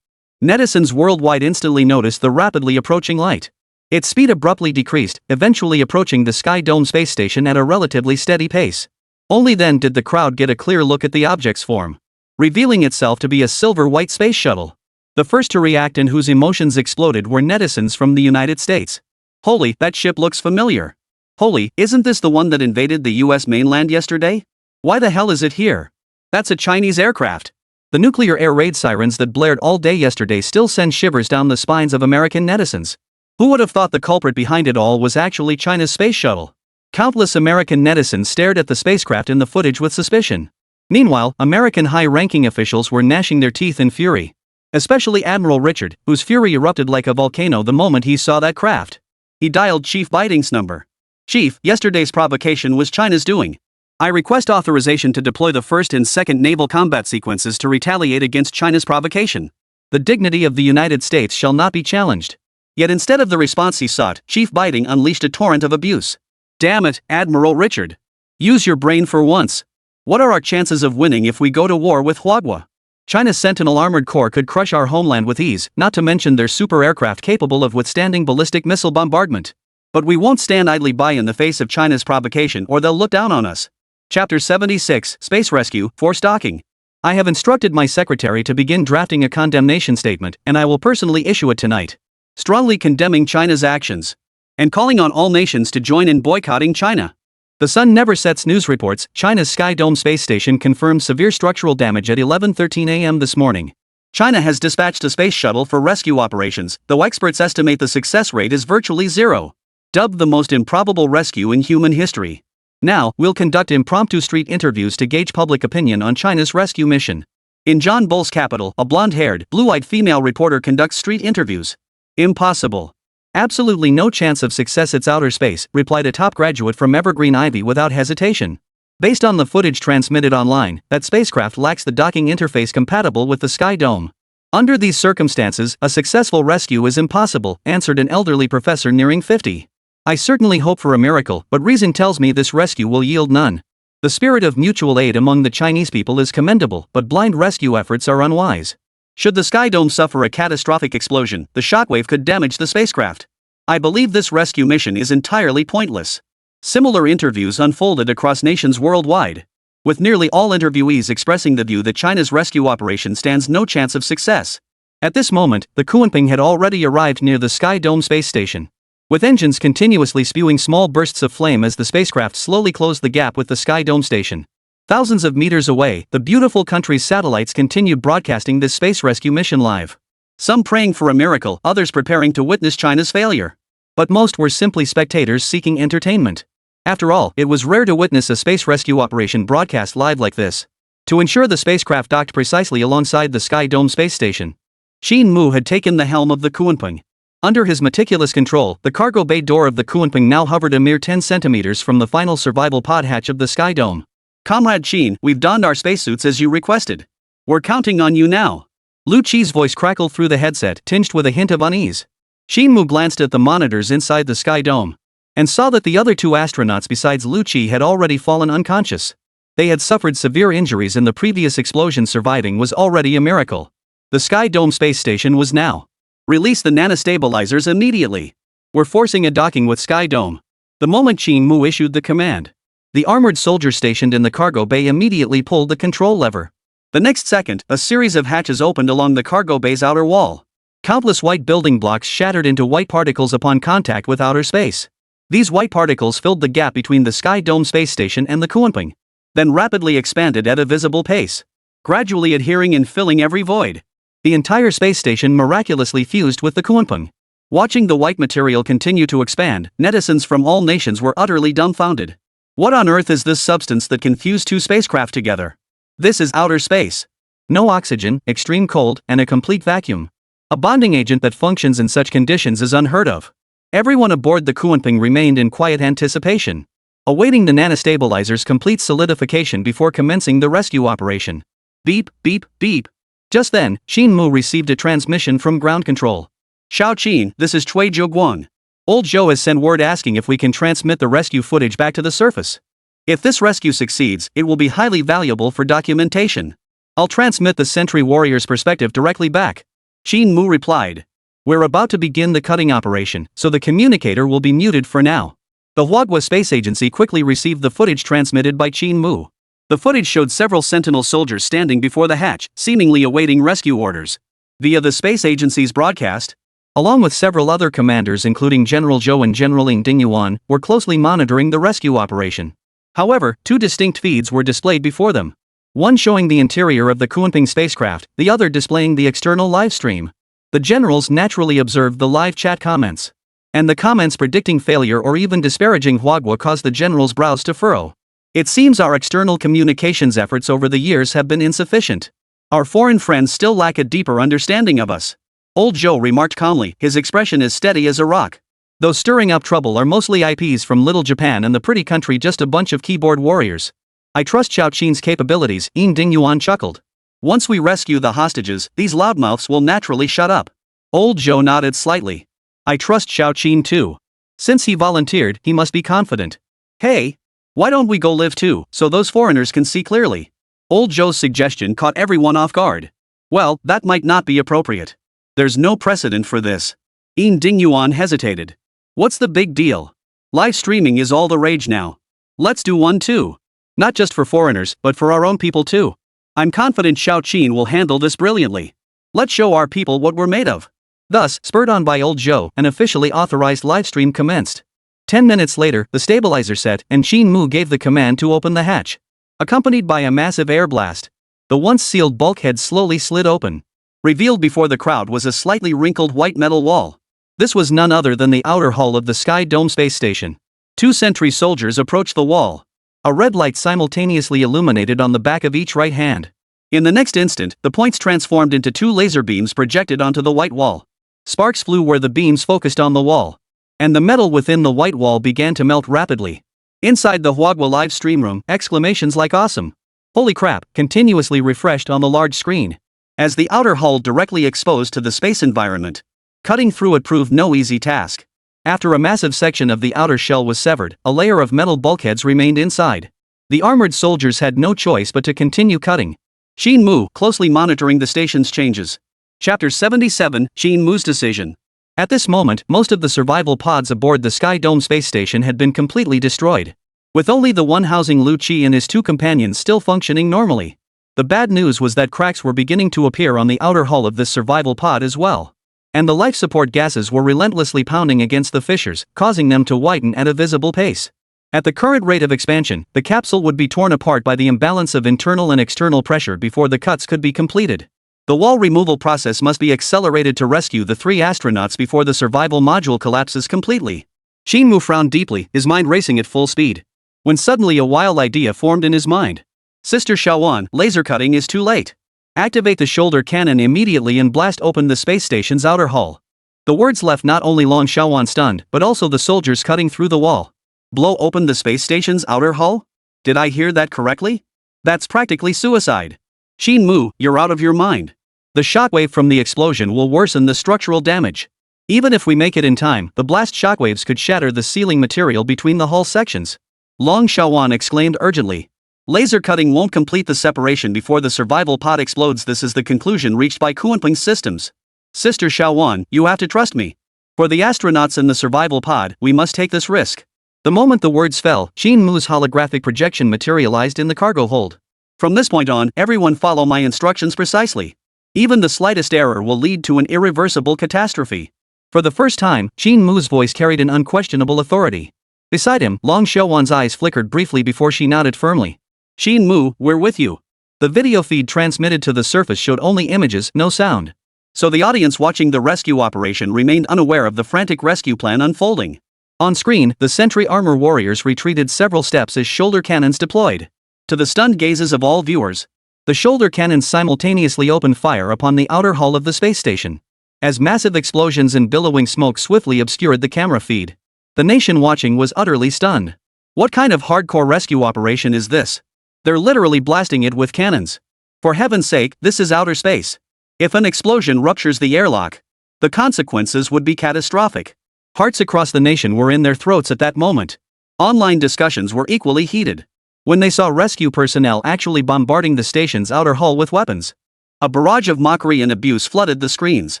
Netizens worldwide instantly noticed the rapidly approaching light. Its speed abruptly decreased, eventually approaching the Sky Dome space station at a relatively steady pace. Only then did the crowd get a clear look at the object's form, revealing itself to be a silver-white space shuttle. The first to react and whose emotions exploded were netizens from the United States. Holy, that ship looks familiar. Holy, isn't this the one that invaded the US mainland yesterday? Why the hell is it here? That's a Chinese aircraft. The nuclear air raid sirens that blared all day yesterday still send shivers down the spines of American netizens. Who would have thought the culprit behind it all was actually China's space shuttle? Countless American netizens stared at the spacecraft in the footage with suspicion. Meanwhile, American high-ranking officials were gnashing their teeth in fury. Especially Admiral Richard, whose fury erupted like a volcano the moment he saw that craft. He dialed Chief Biting's number. Chief, yesterday's provocation was China's doing. I request authorization to deploy the first and second naval combat sequences to retaliate against China's provocation. The dignity of the United States shall not be challenged. Yet instead of the response he sought, Chief Biting unleashed a torrent of abuse. Damn it, Admiral Richard. Use your brain for once. What are our chances of winning if we go to war with Huagua? China's Sentinel armored corps could crush our homeland with ease, not to mention their super aircraft capable of withstanding ballistic missile bombardment. But we won't stand idly by in the face of China's provocation or they'll look down on us. Chapter 76, Space Rescue, Forced Docking. I have instructed my secretary to begin drafting a condemnation statement, and I will personally issue it tonight. Strongly condemning China's actions. And calling on all nations to join in boycotting China. The Sun Never Sets news reports China's Sky Dome space station confirmed severe structural damage at 11:13 a.m. this morning. China has dispatched a space shuttle for rescue operations, though experts estimate the success rate is virtually zero. Dubbed the most improbable rescue in human history. Now, we'll conduct impromptu street interviews to gauge public opinion on China's rescue mission. In John Bull's capital, a blonde-haired, blue-eyed female reporter conducts street interviews. Impossible. Absolutely no chance of success, it's outer space, replied a top graduate from Evergreen Ivy without hesitation. Based on the footage transmitted online, that spacecraft lacks the docking interface compatible with the Sky Dome. Under these circumstances, a successful rescue is impossible, answered an elderly professor nearing 50. I certainly hope for a miracle, but reason tells me this rescue will yield none. The spirit of mutual aid among the Chinese people is commendable, but blind rescue efforts are unwise. Should the Sky Dome suffer a catastrophic explosion, the shockwave could damage the spacecraft. I believe this rescue mission is entirely pointless. Similar interviews unfolded across nations worldwide, with nearly all interviewees expressing the view that China's rescue operation stands no chance of success. At this moment, the Kunping had already arrived near the Sky Dome space station, with engines continuously spewing small bursts of flame as the spacecraft slowly closed the gap with the Sky Dome station. Thousands of meters away, the beautiful country's satellites continued broadcasting this space rescue mission live. Some praying for a miracle, others preparing to witness China's failure. But most were simply spectators seeking entertainment. After all, it was rare to witness a space rescue operation broadcast live like this. To ensure the spacecraft docked precisely alongside the Sky Dome space station, Qin Mu had taken the helm of the Kunping. Under his meticulous control, the cargo bay door of the Kunping now hovered a mere 10 centimeters from the final survival pod hatch of the Sky Dome. Comrade Qin, we've donned our spacesuits as you requested. We're counting on you now. Lu Qi's voice crackled through the headset, tinged with a hint of unease. Qin Mu glanced at the monitors inside the Sky Dome, and saw that the other two astronauts besides Lu Qi had already fallen unconscious. They had suffered severe injuries and the previous explosion surviving was already a miracle. The Sky Dome space station was now. Release the nanostabilizers immediately. We're forcing a docking with Sky Dome. The moment Qin Mu issued the command, the armored soldier stationed in the cargo bay immediately pulled the control lever. The next second, a series of hatches opened along the cargo bay's outer wall. Countless white building blocks shattered into white particles upon contact with outer space. These white particles filled the gap between the Sky Dome space station and the Kunping, then rapidly expanded at a visible pace, gradually adhering and filling every void. The entire space station miraculously fused with the Kunping. Watching the white material continue to expand, netizens from all nations were utterly dumbfounded. What on earth is this substance that can fuse two spacecraft together? This is outer space. No oxygen, extreme cold, and a complete vacuum. A bonding agent that functions in such conditions is unheard of. Everyone aboard the Kunping remained in quiet anticipation, awaiting the nanostabilizer's complete solidification before commencing the rescue operation. Beep, beep, beep. Just then, Qin Mu received a transmission from ground control. Xiao Qin, this is Cui Zhouguang. Old Zhou has sent word asking if we can transmit the rescue footage back to the surface. If this rescue succeeds, it will be highly valuable for documentation. I'll transmit the Sentry Warrior's perspective directly back. Qin Mu replied. We're about to begin the cutting operation, so the communicator will be muted for now. The Huagua Space Agency quickly received the footage transmitted by Qin Mu. The footage showed several Sentinel soldiers standing before the hatch, seemingly awaiting rescue orders. Via the space agency's broadcast, along with several other commanders including General Zhou and General Dingyuan, were closely monitoring the rescue operation. However, two distinct feeds were displayed before them. One showing the interior of the Kunping spacecraft, the other displaying the external live stream. The generals naturally observed the live chat comments, and the comments predicting failure or even disparaging Huagua caused the generals' brows to furrow. It seems our external communications efforts over the years have been insufficient. Our foreign friends still lack a deeper understanding of us. Old Zhou remarked calmly, his expression as steady as a rock. Those stirring up trouble are mostly IPs from Little Japan and the pretty country just a bunch of keyboard warriors. I trust Xiao Qin's capabilities, Dingyuan chuckled. Once we rescue the hostages, these loudmouths will naturally shut up. Old Zhou nodded slightly. I trust Xiao Qin too. Since he volunteered, he must be confident. Hey! Why don't we go live too, so those foreigners can see clearly? Old Zhou's suggestion caught everyone off guard. Well, that might not be appropriate. There's no precedent for this. Yin Dingyuan hesitated. What's the big deal? Live streaming is all the rage now. Let's do one too. Not just for foreigners, but for our own people too. I'm confident Xiao Qin will handle this brilliantly. Let's show our people what we're made of. Thus, spurred on by old Zhou, an officially authorized livestream commenced. 10 minutes later, the stabilizer set, and Qin Mu gave the command to open the hatch. Accompanied by a massive air blast, the once sealed bulkhead slowly slid open. Revealed before the crowd was a slightly wrinkled white metal wall. This was none other than the outer hull of the Sky Dome space station. 2 sentry soldiers approached the wall. A red light simultaneously illuminated on the back of each right hand. In the next instant, the points transformed into 2 laser beams projected onto the white wall. Sparks flew where the beams focused on the wall. And the metal within the white wall began to melt rapidly. Inside the Huagua live stream room, exclamations like "Awesome! Holy crap!" continuously refreshed on the large screen. As the outer hull directly exposed to the space environment, cutting through it proved no easy task. After a massive section of the outer shell was severed, a layer of metal bulkheads remained inside. The armored soldiers had no choice but to continue cutting. Qin Mu, closely monitoring the station's changes. Chapter 77, Qin Mu's decision. At this moment, most of the survival pods aboard the Sky Dome space station had been completely destroyed. With only the one housing Lu Qi and his 2 companions still functioning normally. The bad news was that cracks were beginning to appear on the outer hull of this survival pod as well. And the life support gases were relentlessly pounding against the fissures, causing them to widen at a visible pace. At the current rate of expansion, the capsule would be torn apart by the imbalance of internal and external pressure before the cuts could be completed. The wall removal process must be accelerated to rescue the 3 astronauts before the survival module collapses completely. Qin Mu frowned deeply, his mind racing at full speed. When suddenly a wild idea formed in his mind. Sister Shaoan, laser cutting is too late. Activate the shoulder cannon immediately and blast open the space station's outer hull. The words left not only Long Shaoan stunned, but also the soldiers cutting through the wall. Blow open the space station's outer hull? Did I hear that correctly? That's practically suicide. Qin Mu, you're out of your mind. The shockwave from the explosion will worsen the structural damage. Even if we make it in time, the blast shockwaves could shatter the sealing material between the hull sections. Long Shaoan exclaimed urgently. Laser cutting won't complete the separation before the survival pod explodes. This is the conclusion reached by Kunpeng's systems. Sister Shaoan, you have to trust me. For the astronauts in the survival pod, we must take this risk. The moment the words fell, Qin Mu's holographic projection materialized in the cargo hold. From this point on, everyone follow my instructions precisely. Even the slightest error will lead to an irreversible catastrophe. For the first time, Qin Mu's voice carried an unquestionable authority. Beside him, Long Shaoan's eyes flickered briefly before she nodded firmly. Qin Mu, we're with you. The video feed transmitted to the surface showed only images, no sound. So the audience watching the rescue operation remained unaware of the frantic rescue plan unfolding. On screen, the sentry armor warriors retreated several steps as shoulder cannons deployed. To the stunned gazes of all viewers, the shoulder cannons simultaneously opened fire upon the outer hull of the space station. As massive explosions and billowing smoke swiftly obscured the camera feed, the nation watching was utterly stunned. What kind of hardcore rescue operation is this? They're literally blasting it with cannons. For heaven's sake, this is outer space. If an explosion ruptures the airlock, the consequences would be catastrophic. Hearts across the nation were in their throats at that moment. Online discussions were equally heated. When they saw rescue personnel actually bombarding the station's outer hull with weapons. A barrage of mockery and abuse flooded the screens.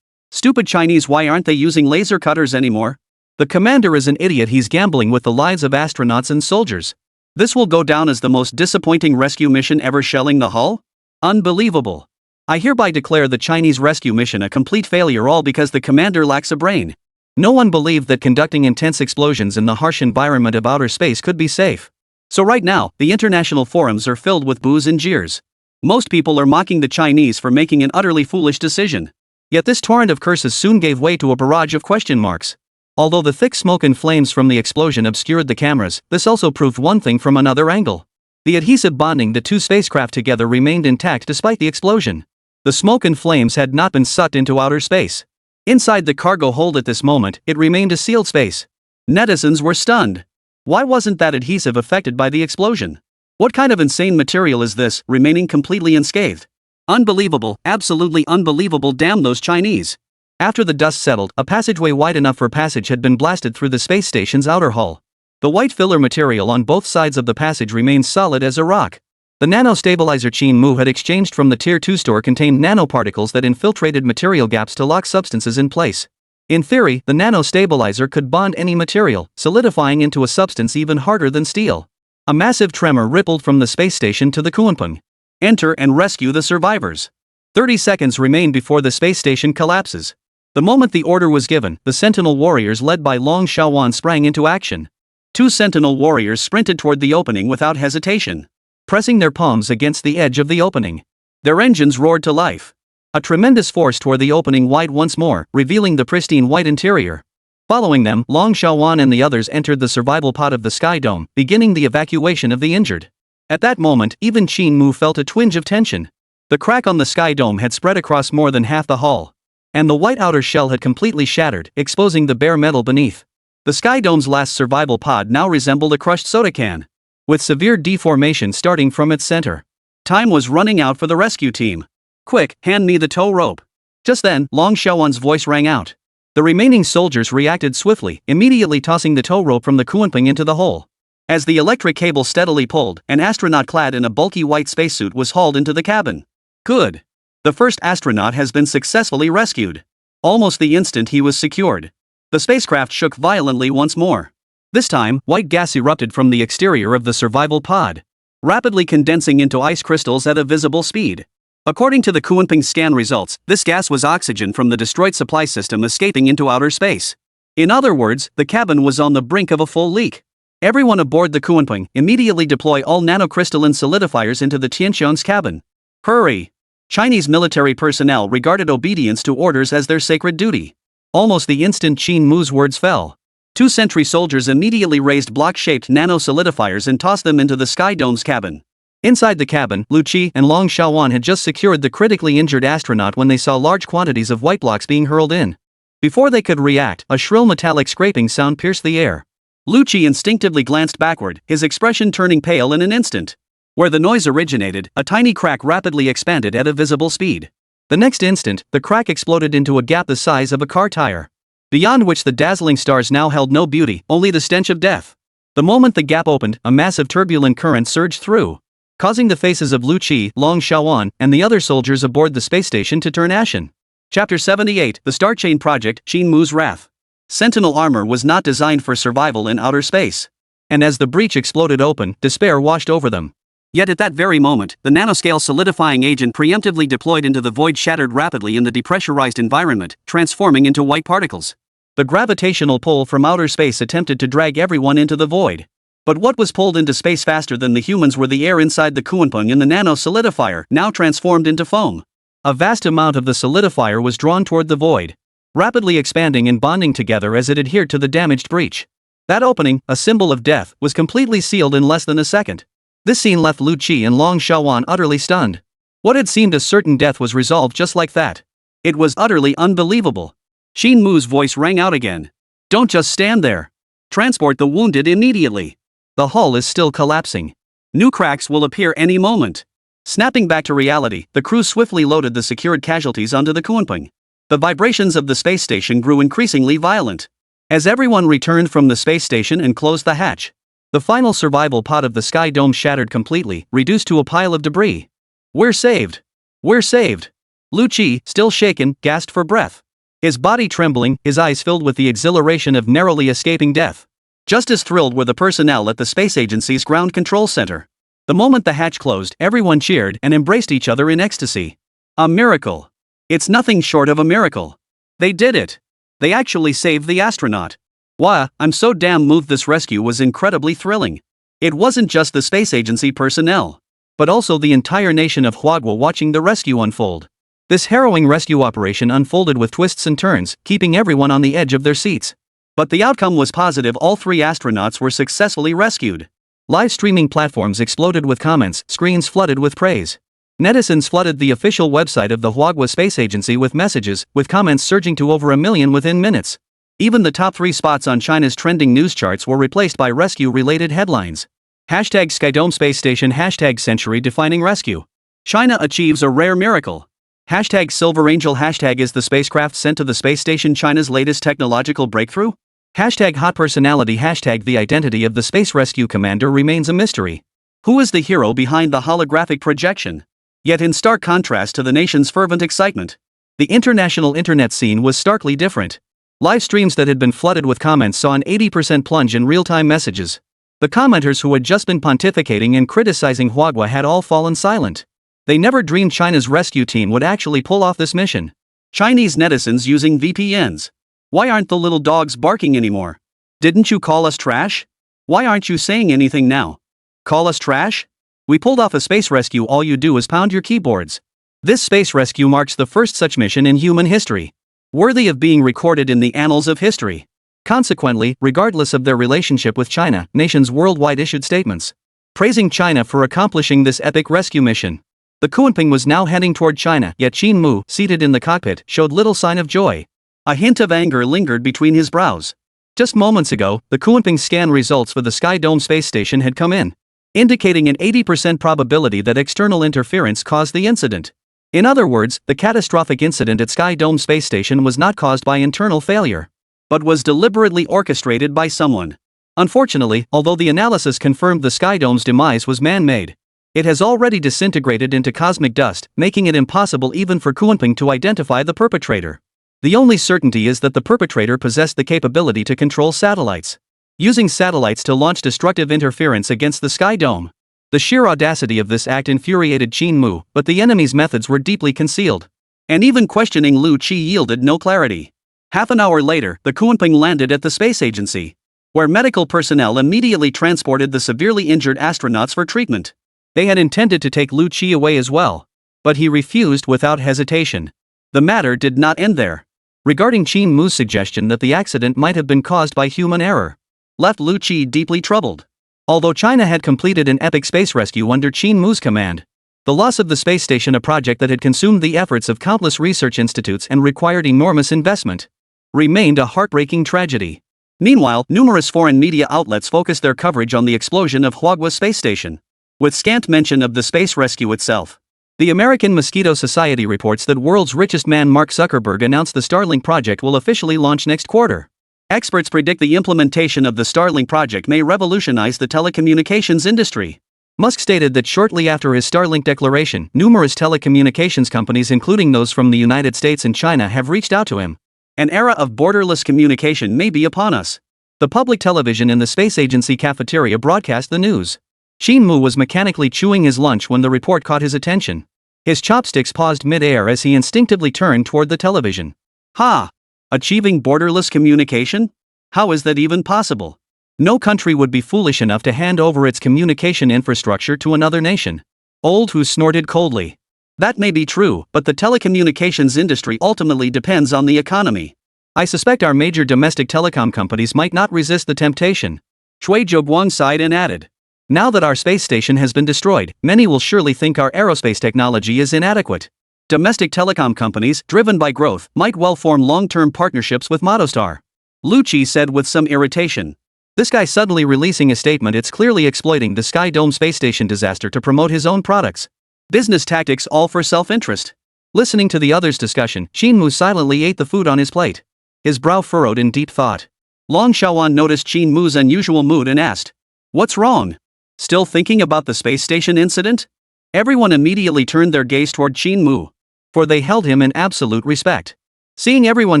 Stupid Chinese, why aren't they using laser cutters anymore? The commander is an idiot, he's gambling with the lives of astronauts and soldiers. This will go down as the most disappointing rescue mission ever. Shelling the hull? Unbelievable. I hereby declare the Chinese rescue mission a complete failure, all because the commander lacks a brain. No one believed that conducting intense explosions in the harsh environment of outer space could be safe. So right now, the international forums are filled with boos and jeers. Most people are mocking the Chinese for making an utterly foolish decision. Yet this torrent of curses soon gave way to a barrage of question marks. Although the thick smoke and flames from the explosion obscured the cameras, this also proved one thing from another angle. The adhesive bonding the 2 spacecraft together remained intact despite the explosion. The smoke and flames had not been sucked into outer space. Inside the cargo hold at this moment, it remained a sealed space. Netizens were stunned. Why wasn't that adhesive affected by the explosion? What kind of insane material is this, remaining completely unscathed? Unbelievable, absolutely unbelievable, damn those Chinese. After the dust settled, a passageway wide enough for passage had been blasted through the space station's outer hull. The white filler material on both sides of the passage remained solid as a rock. The nano-stabilizer Qin Mu had exchanged from the Tier 2 store contained nanoparticles that infiltrated material gaps to lock substances in place. In theory, the nano-stabilizer could bond any material, solidifying into a substance even harder than steel. A massive tremor rippled from the space station to the Kunpeng. Enter and rescue the survivors. 30 seconds remain before the space station collapses. The moment the order was given, the Sentinel warriors led by Long Xiaowan sprang into action. 2 Sentinel warriors sprinted toward the opening without hesitation, pressing their palms against the edge of the opening. Their engines roared to life. A tremendous force tore the opening wide once more, revealing the pristine white interior. Following them, Long Xiaowan and the others entered the survival pod of the Sky Dome, beginning the evacuation of the injured. At that moment, even Qin Mu felt a twinge of tension. The crack on the Sky Dome had spread across more than half the hull, and the white outer shell had completely shattered, exposing the bare metal beneath. The Sky Dome's last survival pod now resembled a crushed soda can, with severe deformation starting from its center. Time was running out for the rescue team. "Quick, hand me the tow rope." Just then, Long Xiaowan's voice rang out. The remaining soldiers reacted swiftly, immediately tossing the tow rope from the Kunpeng into the hole. As the electric cable steadily pulled, an astronaut clad in a bulky white spacesuit was hauled into the cabin. Good. The first astronaut has been successfully rescued. Almost the instant he was secured, the spacecraft shook violently once more. This time, white gas erupted from the exterior of the survival pod, rapidly condensing into ice crystals at a visible speed. According to the Kunpeng scan results, this gas was oxygen from the destroyed supply system escaping into outer space. In other words, the cabin was on the brink of a full leak. Everyone aboard the Kunpeng, immediately deploy all nanocrystalline solidifiers into the Tianquan's cabin. Hurry! Chinese military personnel regarded obedience to orders as their sacred duty. Almost the instant Qin Mu's words fell, 2 sentry soldiers immediately raised block-shaped nano-solidifiers and tossed them into the Sky Dome's cabin. Inside the cabin, Lu Qi and Long Xiaowan had just secured the critically injured astronaut when they saw large quantities of white blocks being hurled in. Before they could react, a shrill metallic scraping sound pierced the air. Lu Qi instinctively glanced backward, his expression turning pale in an instant. Where the noise originated, a tiny crack rapidly expanded at a visible speed. The next instant, the crack exploded into a gap the size of a car tire, beyond which the dazzling stars now held no beauty, only the stench of death. The moment the gap opened, a massive turbulent current surged through, causing the faces of Lu Qi, Long Xiaowan, and the other soldiers aboard the space station to turn ashen. Chapter 78, The Star Chain Project, Qin Mu's Wrath. Sentinel armor was not designed for survival in outer space, and as the breach exploded open, despair washed over them. Yet at that very moment, the nanoscale solidifying agent preemptively deployed into the void shattered rapidly in the depressurized environment, transforming into white particles. The gravitational pull from outer space attempted to drag everyone into the void. But what was pulled into space faster than the humans were the air inside the Kunpeng in the nano-solidifier, now transformed into foam. A vast amount of the solidifier was drawn toward the void, rapidly expanding and bonding together as it adhered to the damaged breach. That opening, a symbol of death, was completely sealed in less than a second. This scene left Lu Qi and Long Xiaowan utterly stunned. What had seemed a certain death was resolved just like that. It was utterly unbelievable. Qin Mu's voice rang out again. "Don't just stand there. Transport the wounded immediately. The hull is still collapsing. New cracks will appear any moment." Snapping back to reality, the crew swiftly loaded the secured casualties onto the Kunpeng. The vibrations of the space station grew increasingly violent. As everyone returned from the space station and closed the hatch, the final survival pod of the Sky Dome shattered completely, reduced to a pile of debris. "We're saved! We're saved!" Lu Qi, still shaken, gasped for breath. His body trembling, his eyes filled with the exhilaration of narrowly escaping death. Just as thrilled were the personnel at the space agency's ground control center. The moment the hatch closed, everyone cheered and embraced each other in ecstasy. A miracle! It's nothing short of a miracle. They did it! They actually saved the astronaut. Wow, I'm so damn moved. This rescue was incredibly thrilling. It wasn't just the space agency personnel, but also the entire nation of Huagua watching the rescue unfold. This harrowing rescue operation unfolded with twists and turns, keeping everyone on the edge of their seats. But the outcome was positive. All 3 astronauts were successfully rescued. Live streaming platforms exploded with comments, screens flooded with praise. Netizens flooded the official website of the Huagua Space Agency with messages, with comments surging to over 1 million within minutes. Even the top 3 spots on China's trending news charts were replaced by rescue-related headlines. Hashtag Skydome Space Station, hashtag century-defining rescue. China achieves a rare miracle. Hashtag Silver Angel. Hashtag Is the spacecraft sent to the space station China's latest technological breakthrough? Hashtag Hot Personality. Hashtag The identity of the Space Rescue Commander remains a mystery. Who is the hero behind the holographic projection? Yet in stark contrast to the nation's fervent excitement, the international internet scene was starkly different. Live streams that had been flooded with comments saw an 80% plunge in real-time messages. The commenters who had just been pontificating and criticizing Huagua had all fallen silent. They never dreamed China's rescue team would actually pull off this mission. Chinese netizens using VPNs. Why aren't the little dogs barking anymore? Didn't you call us trash? Why aren't you saying anything now? Call us trash? We pulled off a space rescue. All you do is pound your keyboards. This space rescue marks the first such mission in human history, worthy of being recorded in the annals of history. Consequently, regardless of their relationship with China, nations worldwide issued statements praising China for accomplishing this epic rescue mission. The Kunping was now heading toward China, yet Qin Mu, seated in the cockpit, showed little sign of joy. A hint of anger lingered between his brows. Just moments ago, the Kunping scan results for the Sky Dome space station had come in, indicating an 80% probability that external interference caused the incident. In other words, the catastrophic incident at Sky Dome space station was not caused by internal failure, but was deliberately orchestrated by someone. Unfortunately, although the analysis confirmed the Sky Dome's demise was man-made, it has already disintegrated into cosmic dust, making it impossible even for Kunping to identify the perpetrator. The only certainty is that the perpetrator possessed the capability to control satellites, using satellites to launch destructive interference against the Sky Dome. The sheer audacity of this act infuriated Qin Mu, but the enemy's methods were deeply concealed, and even questioning Lu Qi yielded no clarity. Half an hour later, the Kunping landed at the space agency, where medical personnel immediately transported the severely injured astronauts for treatment. They had intended to take Lu Qi away as well, but he refused without hesitation. The matter did not end there. Regarding Qin Mu's suggestion that the accident might have been caused by human error, left Lu Qi deeply troubled. Although China had completed an epic space rescue under Qin Mu's command, the loss of the space station, a project that had consumed the efforts of countless research institutes and required enormous investment, remained a heartbreaking tragedy. Meanwhile, numerous foreign media outlets focused their coverage on the explosion of Huagua space station, with scant mention of the space rescue itself. The American Mosquito Society reports that world's richest man Mark Zuckerberg announced the Starlink project will officially launch next quarter. Experts predict the implementation of the Starlink project may revolutionize the telecommunications industry. Musk stated that shortly after his Starlink declaration, numerous telecommunications companies, including those from the United States and China, have reached out to him. An era of borderless communication may be upon us. The public television in the space agency cafeteria broadcast the news. Qin Mu was mechanically chewing his lunch when the report caught his attention. His chopsticks paused mid-air as he instinctively turned toward the television. Ha! Achieving borderless communication? How is that even possible? No country would be foolish enough to hand over its communication infrastructure to another nation. Old Hu snorted coldly. That may be true, but the telecommunications industry ultimately depends on the economy. I suspect our major domestic telecom companies might not resist the temptation. Cui Zhouguang sighed and added, now that our space station has been destroyed, many will surely think our aerospace technology is inadequate. Domestic telecom companies, driven by growth, might well form long-term partnerships with Motostar. Lu Qi said with some irritation. This guy suddenly releasing a statement, it's clearly exploiting the Sky Dome space station disaster to promote his own products. Business tactics all for self-interest. Listening to the others' discussion, Qin Mu silently ate the food on his plate, his brow furrowed in deep thought. Long Xiaowan noticed Qin Mu's unusual mood and asked, what's wrong? Still thinking about the space station incident? Everyone immediately turned their gaze toward Qin Mu, for they held him in absolute respect. Seeing everyone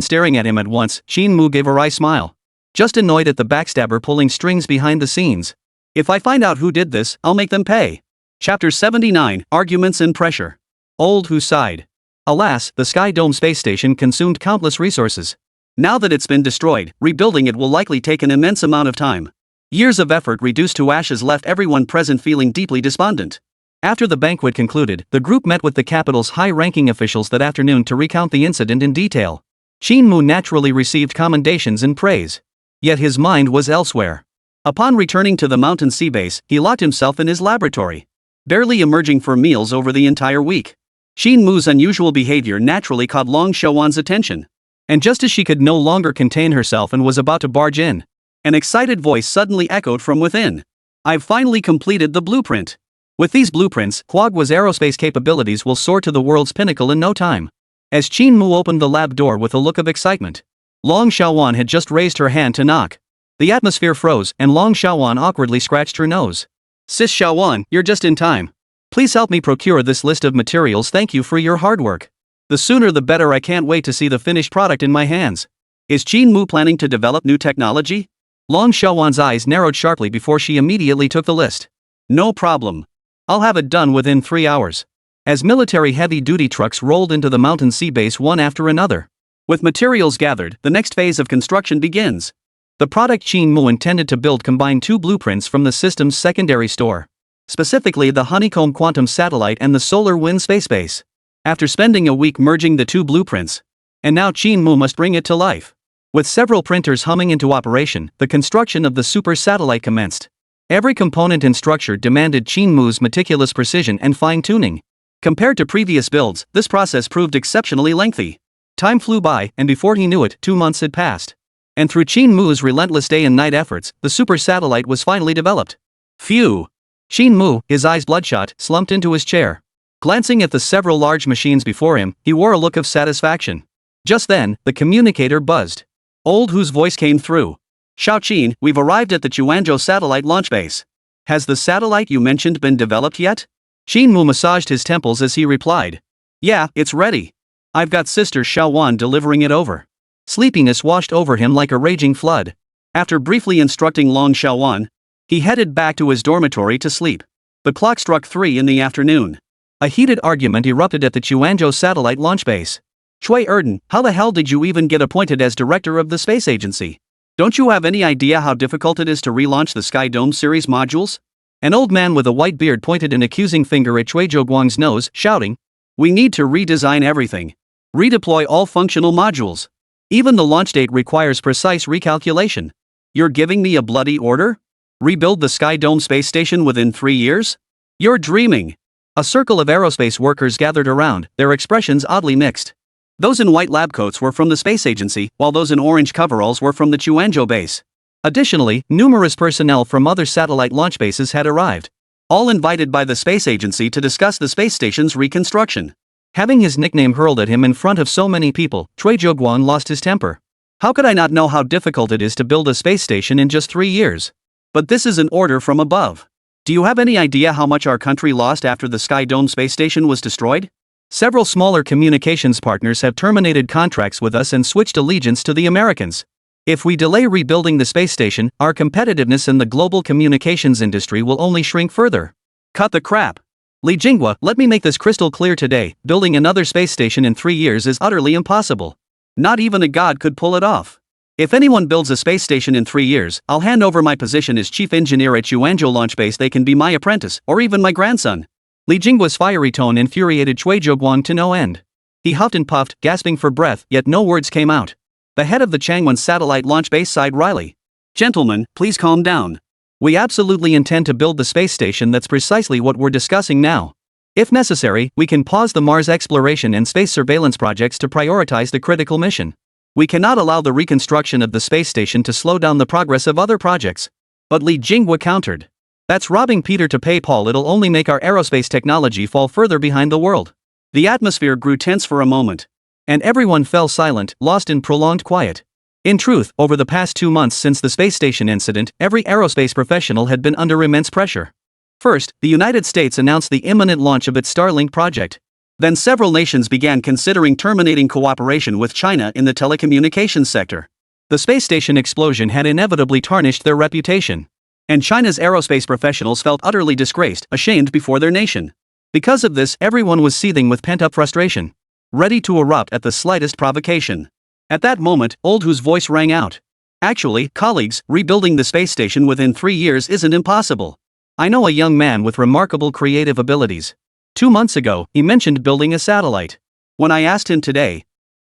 staring at him at once, Qin Mu gave a wry smile, just annoyed at the backstabber pulling strings behind the scenes. If I find out who did this, I'll make them pay. Chapter 79, Arguments and Pressure. Old Hu sighed. Alas, the Sky Dome space station consumed countless resources. Now that it's been destroyed, rebuilding it will likely take an immense amount of time. Years of effort reduced to ashes left everyone present feeling deeply despondent. After the banquet concluded, the group met with the capital's high-ranking officials that afternoon to recount the incident in detail. Qin Mu naturally received commendations and praise. Yet his mind was elsewhere. Upon returning to the mountain sea base, he locked himself in his laboratory, barely emerging for meals over the entire week. Qin Mu's unusual behavior naturally caught Long Xiaowan's attention. And just as she could no longer contain herself and was about to barge in, an excited voice suddenly echoed from within. I've finally completed the blueprint. With these blueprints, Huagua's aerospace capabilities will soar to the world's pinnacle in no time. As Qin Mu opened the lab door with a look of excitement, Long Xiaowan had just raised her hand to knock. The atmosphere froze, and Long Xiaowan awkwardly scratched her nose. Sis Xiaowan, you're just in time. Please help me procure this list of materials. Thank you for your hard work. The sooner the better. I can't wait to see the finished product in my hands. Is Qin Mu planning to develop new technology? Long Xiaowan's eyes narrowed sharply before she immediately took the list. No problem. I'll have it done within 3 hours. As military heavy-duty trucks rolled into the mountain sea base one after another. With materials gathered, the next phase of construction begins. The product Qin Mu intended to build combined 2 blueprints from the system's secondary store. Specifically the Honeycomb Quantum Satellite and the Solar Wind Space Base. After spending a week merging the 2 blueprints. And now Qin Mu must bring it to life. With several printers humming into operation, the construction of the super satellite commenced. Every component and structure demanded Qin Mu's meticulous precision and fine-tuning. Compared to previous builds, this process proved exceptionally lengthy. Time flew by, and before he knew it, 2 months had passed. And through Qin Mu's relentless day and night efforts, the super satellite was finally developed. Phew! Qin Mu, his eyes bloodshot, slumped into his chair. Glancing at the several large machines before him, he wore a look of satisfaction. Just then, the communicator buzzed. Old Hu's voice came through. Xiaoqin, we've arrived at the Quanzhou satellite launch base. Has the satellite you mentioned been developed yet? Qin Mu massaged his temples as he replied. Yeah, it's ready. I've got Sister Xiaowan delivering it over. Sleepiness washed over him like a raging flood. After briefly instructing Long Xiaowan, he headed back to his dormitory to sleep. The clock struck 3 in the afternoon. A heated argument erupted at the Quanzhou satellite launch base. Cui Erden, how the hell did you even get appointed as director of the space agency? Don't you have any idea how difficult it is to relaunch the Sky Dome series modules? An old man with a white beard pointed an accusing finger at Cui Zhouguang's nose, shouting, We need to redesign everything. Redeploy all functional modules. Even the launch date requires precise recalculation. You're giving me a bloody order? Rebuild the Sky Dome space station within 3 years? You're dreaming. A circle of aerospace workers gathered around, their expressions oddly mixed. Those in white lab coats were from the space agency, while those in orange coveralls were from the Quanzhou base. Additionally, numerous personnel from other satellite launch bases had arrived. All invited by the space agency to discuss the space station's reconstruction. Having his nickname hurled at him in front of so many people, Cui Zhouguang lost his temper. How could I not know how difficult it is to build a space station in just 3 years? But this is an order from above. Do you have any idea how much our country lost after the Sky Dome space station was destroyed? Several smaller communications partners have terminated contracts with us and switched allegiance to the Americans. If we delay rebuilding the space station, our competitiveness in the global communications industry will only shrink further. Cut the crap. Li Jinghua, let me make this crystal clear today, building another space station in 3 years is utterly impossible. Not even a god could pull it off. If anyone builds a space station in 3 years, I'll hand over my position as chief engineer at Quanzhou Launch Base. They can be my apprentice, or even my grandson. Li Jinghua's fiery tone infuriated Cui Zhouguang to no end. He huffed and puffed, gasping for breath, yet no words came out. The head of the Changwon satellite launch base sighed wryly. Gentlemen, please calm down. We absolutely intend to build the space station. That's precisely what we're discussing now. If necessary, we can pause the Mars exploration and space surveillance projects to prioritize the critical mission. We cannot allow the reconstruction of the space station to slow down the progress of other projects. But Li Jinghua countered. That's robbing Peter to pay Paul. It'll only make our aerospace technology fall further behind the world. The atmosphere grew tense for a moment. And everyone fell silent, lost in prolonged quiet. In truth, over the past 2 months since the space station incident, every aerospace professional had been under immense pressure. First, the United States announced the imminent launch of its Starlink project. Then several nations began considering terminating cooperation with China in the telecommunications sector. The space station explosion had inevitably tarnished their reputation. And China's aerospace professionals felt utterly disgraced, ashamed before their nation. Because of this, everyone was seething with pent-up frustration, ready to erupt at the slightest provocation. At that moment, Old Hu's voice rang out. Actually, colleagues, rebuilding the space station within 3 years isn't impossible. I know a young man with remarkable creative abilities. 2 months ago, he mentioned building a satellite. When I asked him today,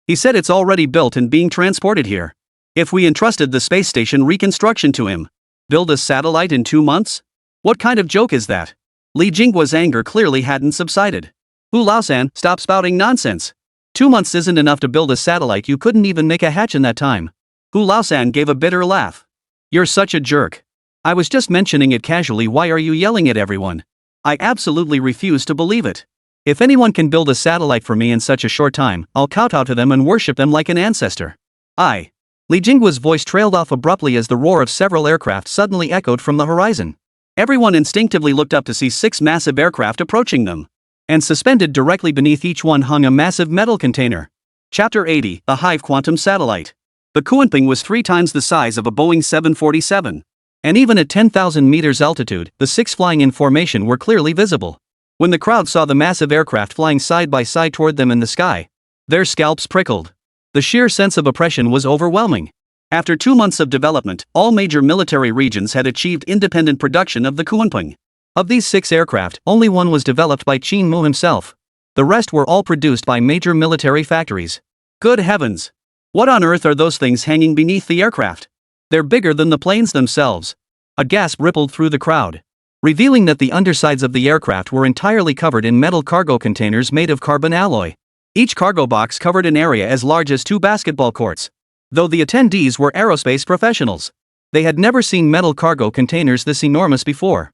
he said it's already built and being transported here. If we entrusted the space station reconstruction to him, build a satellite in 2 months? What kind of joke is that? Li Jinghua's anger clearly hadn't subsided. Hu Laosan, stop spouting nonsense. 2 months isn't enough to build a satellite. You couldn't even make a hatch in that time. Hu Laosan gave a bitter laugh. You're such a jerk. I was just mentioning it casually. Why are you yelling at everyone? I absolutely refuse to believe it. If anyone can build a satellite for me in such a short time, I'll kowtow to them and worship them like an ancestor. Li Jinghua's voice trailed off abruptly as the roar of several aircraft suddenly echoed from the horizon. Everyone instinctively looked up to see 6 massive aircraft approaching them. And suspended directly beneath each one hung a massive metal container. Chapter 80, The Hive Quantum Satellite. The Kunping was 3 times the size of a Boeing 747. And even at 10,000 meters altitude, the 6 flying in formation were clearly visible. When the crowd saw the massive aircraft flying side by side toward them in the sky, their scalps prickled. The sheer sense of oppression was overwhelming. After 2 months of development, all major military regions had achieved independent production of the Kunping. Of these 6 aircraft, only one was developed by Qin Mu himself. The rest were all produced by major military factories. Good heavens! What on earth are those things hanging beneath the aircraft? They're bigger than the planes themselves. A gasp rippled through the crowd, revealing that the undersides of the aircraft were entirely covered in metal cargo containers made of carbon alloy. Each cargo box covered an area as large as 2 basketball courts. Though the attendees were aerospace professionals, they had never seen metal cargo containers this enormous before.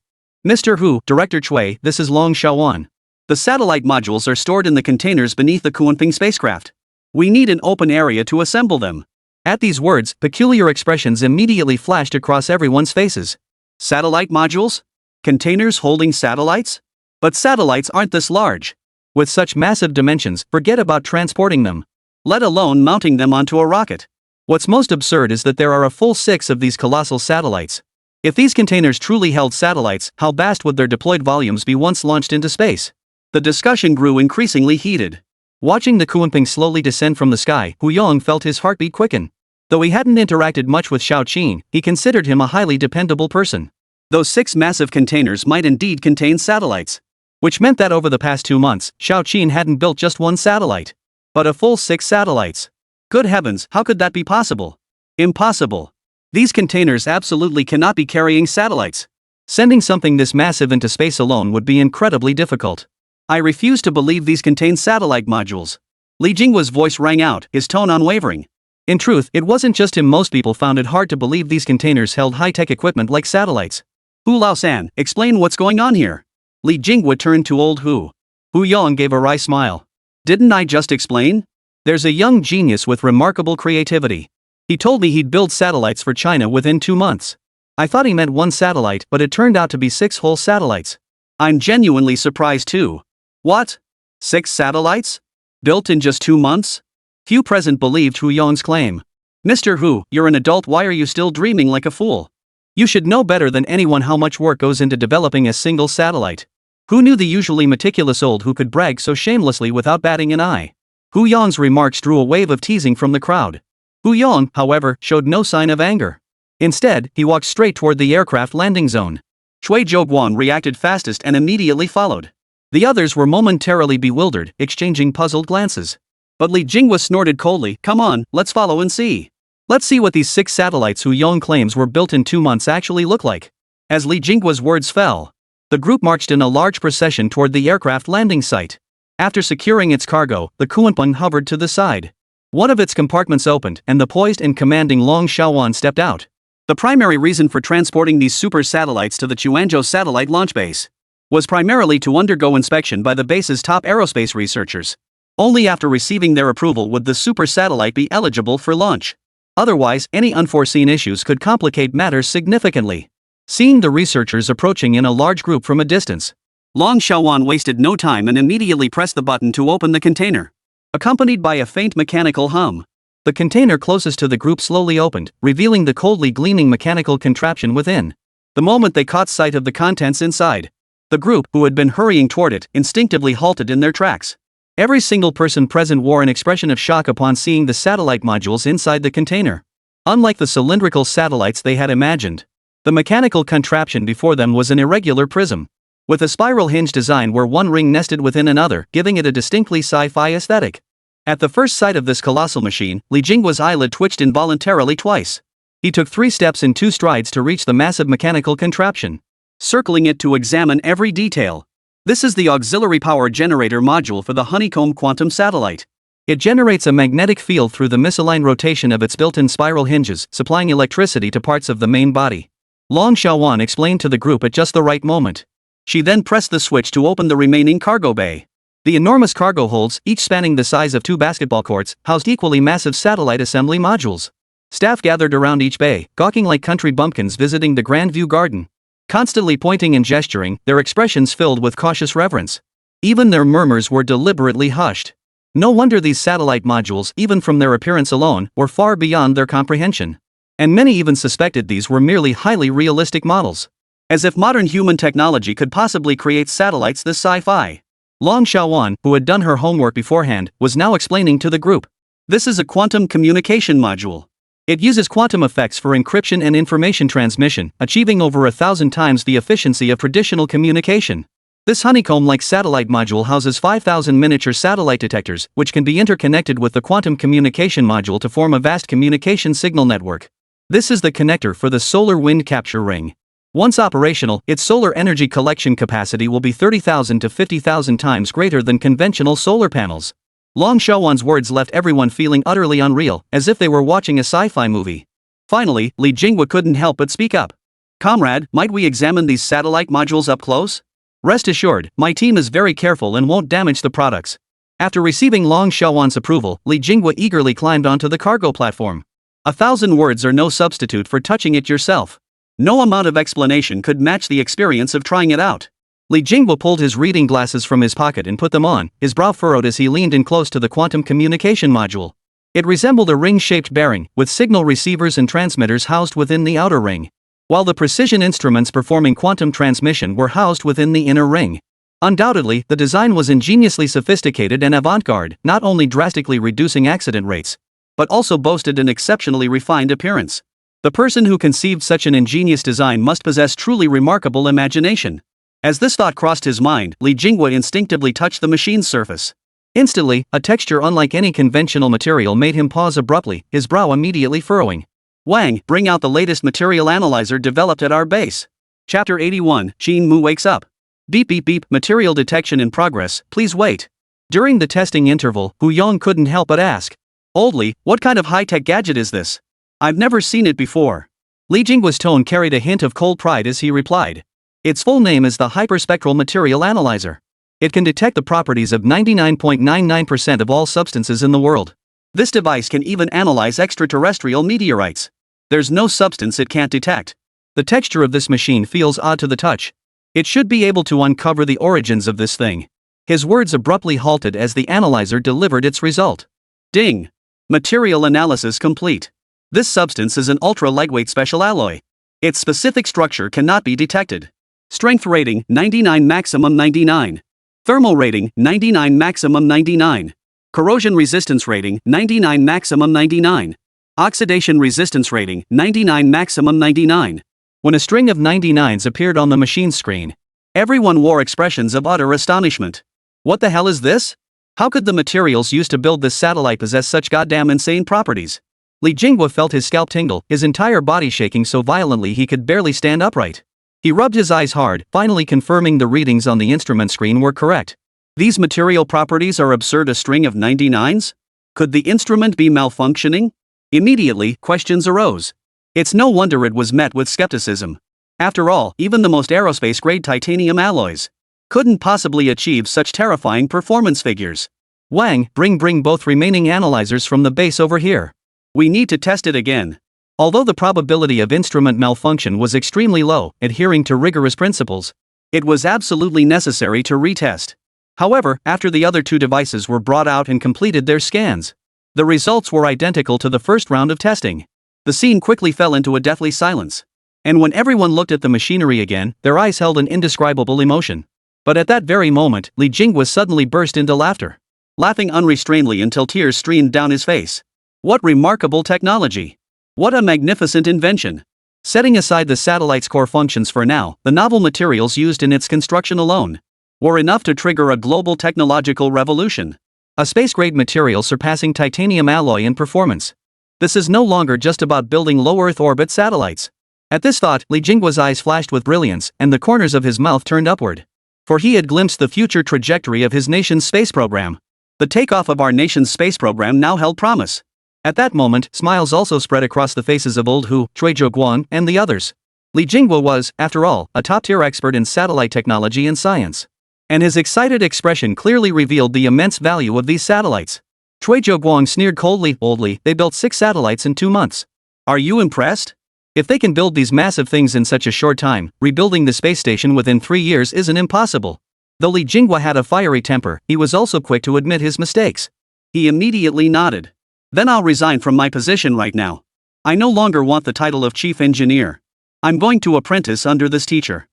Mr. Hu, Director Chui, this is Long Shaowan. The satellite modules are stored in the containers beneath the Kunping spacecraft. We need an open area to assemble them. At these words, peculiar expressions immediately flashed across everyone's faces. Satellite modules? Containers holding satellites? But satellites aren't this large. With such massive dimensions, forget about transporting them, let alone mounting them onto a rocket. What's most absurd is that there are a full 6 of these colossal satellites. If these containers truly held satellites, how vast would their deployed volumes be once launched into space? The discussion grew increasingly heated. Watching the Kunping slowly descend from the sky, Hu Yong felt his heartbeat quicken. Though he hadn't interacted much with Xiao Qin, he considered him a highly dependable person. Those 6 massive containers might indeed contain satellites. Which meant that over the past 2 months, Xiao Qin hadn't built just 1 satellite, but a full 6 satellites. Good heavens, how could that be possible? Impossible. These containers absolutely cannot be carrying satellites. Sending something this massive into space alone would be incredibly difficult. I refuse to believe these contain satellite modules. Li Jinghua's voice rang out, his tone unwavering. In truth, it wasn't just him, most people found it hard to believe these containers held high-tech equipment like satellites. Hu Lao-san, explain what's going on here. Li Jinghua turned to old Hu. Hu Yong gave a wry smile. Didn't I just explain? There's a young genius with remarkable creativity. He told me he'd build satellites for China within 2 months. I thought he meant 1 satellite, but it turned out to be 6 whole satellites. I'm genuinely surprised too. What? 6 satellites? Built in just 2 months? Few present believed Hu Yong's claim. Mr. Hu, you're an adult, why are you still dreaming like a fool? You should know better than anyone how much work goes into developing a single satellite. Who knew the usually meticulous old Hu could brag so shamelessly without batting an eye? Hu Yong's remarks drew a wave of teasing from the crowd. Hu Yong, however, showed no sign of anger. Instead, he walked straight toward the aircraft landing zone. Chui Zhouguan reacted fastest and immediately followed. The others were momentarily bewildered, exchanging puzzled glances. But Li Jinghua snorted coldly, come on, let's follow and see. Let's see what these 6 satellites Hu Yong claims were built in 2 months actually look like. As Li Jinghua's words fell, the group marched in a large procession toward the aircraft landing site. After securing its cargo, the Kunping hovered to the side. One of its compartments opened, and the poised and commanding Long Shaowan stepped out. The primary reason for transporting these super satellites to the Quanzhou satellite launch base was primarily to undergo inspection by the base's top aerospace researchers. Only after receiving their approval would the super satellite be eligible for launch. Otherwise, any unforeseen issues could complicate matters significantly. Seeing the researchers approaching in a large group from a distance, Long Shaowan wasted no time and immediately pressed the button to open the container. Accompanied by a faint mechanical hum, the container closest to the group slowly opened, revealing the coldly gleaming mechanical contraption within. The moment they caught sight of the contents inside, the group, who had been hurrying toward it, instinctively halted in their tracks. Every single person present wore an expression of shock upon seeing the satellite modules inside the container. Unlike the cylindrical satellites they had imagined, the mechanical contraption before them was an irregular prism, with a spiral hinge design where one ring nested within another, giving it a distinctly sci-fi aesthetic. At the first sight of this colossal machine, Li Jinghua's eyelid twitched involuntarily twice. He took 3 steps in 2 strides to reach the massive mechanical contraption, circling it to examine every detail. This is the auxiliary power generator module for the honeycomb quantum satellite. It generates a magnetic field through the misaligned rotation of its built-in spiral hinges, supplying electricity to parts of the main body. Long Shaowan explained to the group at just the right moment. She then pressed the switch to open the remaining cargo bay. The enormous cargo holds, each spanning the size of 2 basketball courts, housed equally massive satellite assembly modules. Staff gathered around each bay, gawking like country bumpkins visiting the Grand View Garden. Constantly pointing and gesturing, their expressions filled with cautious reverence. Even their murmurs were deliberately hushed. No wonder these satellite modules, even from their appearance alone, were far beyond their comprehension. And many even suspected these were merely highly realistic models. As if modern human technology could possibly create satellites this sci-fi. Long Xiaowan, who had done her homework beforehand, was now explaining to the group. This is a quantum communication module. It uses quantum effects for encryption and information transmission, achieving over 1,000 times the efficiency of traditional communication. This honeycomb-like satellite module houses 5,000 miniature satellite detectors, which can be interconnected with the quantum communication module to form a vast communication signal network. This is the connector for the solar wind capture ring. Once operational, its solar energy collection capacity will be 30,000 to 50,000 times greater than conventional solar panels. Long Xiaowan's words left everyone feeling utterly unreal, as if they were watching a sci-fi movie. Finally, Li Jingwa couldn't help but speak up. "Comrade, might we examine these satellite modules up close? Rest assured, my team is very careful and won't damage the products." After receiving Long Xiaowan's approval, Li Jingwa eagerly climbed onto the cargo platform. 1,000 words are no substitute for touching it yourself. No amount of explanation could match the experience of trying it out. Li Jingwa pulled his reading glasses from his pocket and put them on, his brow furrowed as he leaned in close to the quantum communication module. It resembled a ring-shaped bearing, with signal receivers and transmitters housed within the outer ring, while the precision instruments performing quantum transmission were housed within the inner ring. Undoubtedly, the design was ingeniously sophisticated and avant-garde, not only drastically reducing accident rates, but also boasted an exceptionally refined appearance. The person who conceived such an ingenious design must possess truly remarkable imagination. As this thought crossed his mind, Li Jingwa instinctively touched the machine's surface. Instantly, a texture unlike any conventional material made him pause abruptly, his brow immediately furrowing. "Wang, bring out the latest material analyzer developed at our base." Chapter 81, Qin Mu wakes up. Beep beep beep, material detection in progress, please wait. During the testing interval, Hu Yong couldn't help but ask. "Old Li, what kind of high-tech gadget is this? I've never seen it before." Li Jingwa's tone carried a hint of cold pride as he replied. Its full name is the Hyperspectral Material Analyzer. It can detect the properties of 99.99% of all substances in the world. This device can even analyze extraterrestrial meteorites. There's no substance it can't detect. The texture of this machine feels odd to the touch. It should be able to uncover the origins of this thing. His words abruptly halted as the analyzer delivered its result. Ding! Material analysis complete. This substance is an ultra-lightweight special alloy. Its specific structure cannot be detected. Strength rating 99 maximum 99. Thermal rating 99 maximum 99. Corrosion resistance rating 99 maximum 99. Oxidation resistance rating 99 maximum 99. When a string of 99s appeared on the machine screen, everyone wore expressions of utter astonishment. What the hell is this? How could the materials used to build this satellite possess such goddamn insane properties? Li Jingwa felt his scalp tingle, his entire body shaking so violently he could barely stand upright. He rubbed his eyes hard, finally confirming the readings on the instrument screen were correct. These material properties are absurd. A string of 99s? Could the instrument be malfunctioning? Immediately, questions arose. It's no wonder it was met with skepticism. After all, even the most aerospace-grade titanium alloys couldn't possibly achieve such terrifying performance figures. Wang, bring both remaining analyzers from the base over here. We need to test it again. Although the probability of instrument malfunction was extremely low, adhering to rigorous principles, it was absolutely necessary to retest. However, after the other two devices were brought out and completed their scans, the results were identical to the first round of testing. The scene quickly fell into a deathly silence. And when everyone looked at the machinery again, their eyes held an indescribable emotion. But at that very moment, Li Jingwa suddenly burst into laughter. Laughing unrestrainedly until tears streamed down his face. What remarkable technology! What a magnificent invention! Setting aside the satellite's core functions for now, the novel materials used in its construction alone were enough to trigger a global technological revolution. A space-grade material surpassing titanium alloy in performance. This is no longer just about building low-Earth orbit satellites. At this thought, Li Jingwa's eyes flashed with brilliance, and the corners of his mouth turned upward. For he had glimpsed the future trajectory of his nation's space program. The takeoff of our nation's space program now held promise. At that moment, smiles also spread across the faces of old Hu, Chui Guan, and the others. Li Jinghua was, after all, a top-tier expert in satellite technology and science. And his excited expression clearly revealed the immense value of these satellites. Cui Guang sneered coldly, boldly, they built 6 satellites in 2 months. Are you impressed? If they can build these massive things in such a short time, rebuilding the space station within 3 years isn't impossible. Though Li Jinghua had a fiery temper, he was also quick to admit his mistakes. He immediately nodded. Then I'll resign from my position right now. I no longer want the title of chief engineer. I'm going to apprentice under this teacher.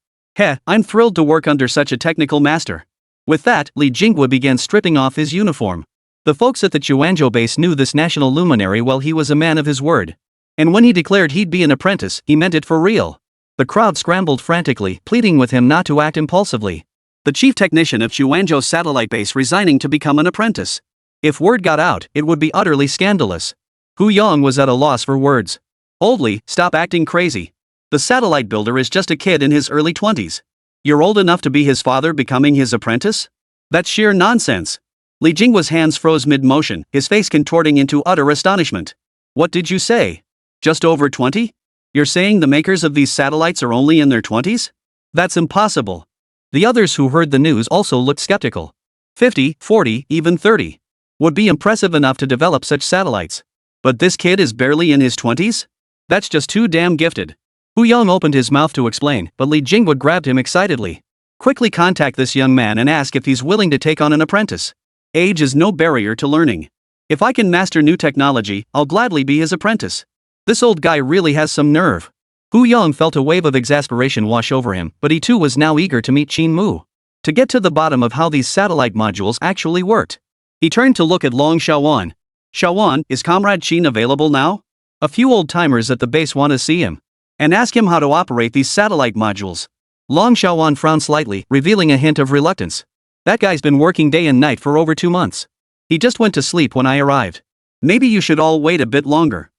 I'm thrilled to work under such a technical master. With that, Li Jinghua began stripping off his uniform. The folks at the Quanzhou base knew this national luminary well. He was a man of his word. And when he declared he'd be an apprentice, he meant it for real. The crowd scrambled frantically, pleading with him not to act impulsively. The chief technician of Quanzhou satellite base resigning to become an apprentice. If word got out, it would be utterly scandalous. Hu Yang was at a loss for words. Old Li, stop acting crazy. The satellite builder is just a kid in his early 20s. You're old enough to be his father becoming his apprentice? That's sheer nonsense. Li Jinghua's hands froze mid-motion, his face contorting into utter astonishment. What did you say? Just over 20? You're saying the makers of these satellites are only in their 20s? That's impossible. The others who heard the news also looked skeptical. 50, 40, even 30. Would be impressive enough to develop such satellites. But this kid is barely in his 20s? That's just too damn gifted. Hu Yang opened his mouth to explain, but Li Jinghua grabbed him excitedly. Quickly contact this young man and ask if he's willing to take on an apprentice. Age is no barrier to learning. If I can master new technology, I'll gladly be his apprentice. This old guy really has some nerve. Hu Yang felt a wave of exasperation wash over him, but he too was now eager to meet Qin Mu. To get to the bottom of how these satellite modules actually worked. He turned to look at Long Xiaowan. Xiaowan, is Comrade Qin available now? A few old-timers at the base want to see him. And ask him how to operate these satellite modules. Long Xiaowan frowned slightly, revealing a hint of reluctance. That guy's been working day and night for over 2 months. He just went to sleep when I arrived. Maybe you should all wait a bit longer.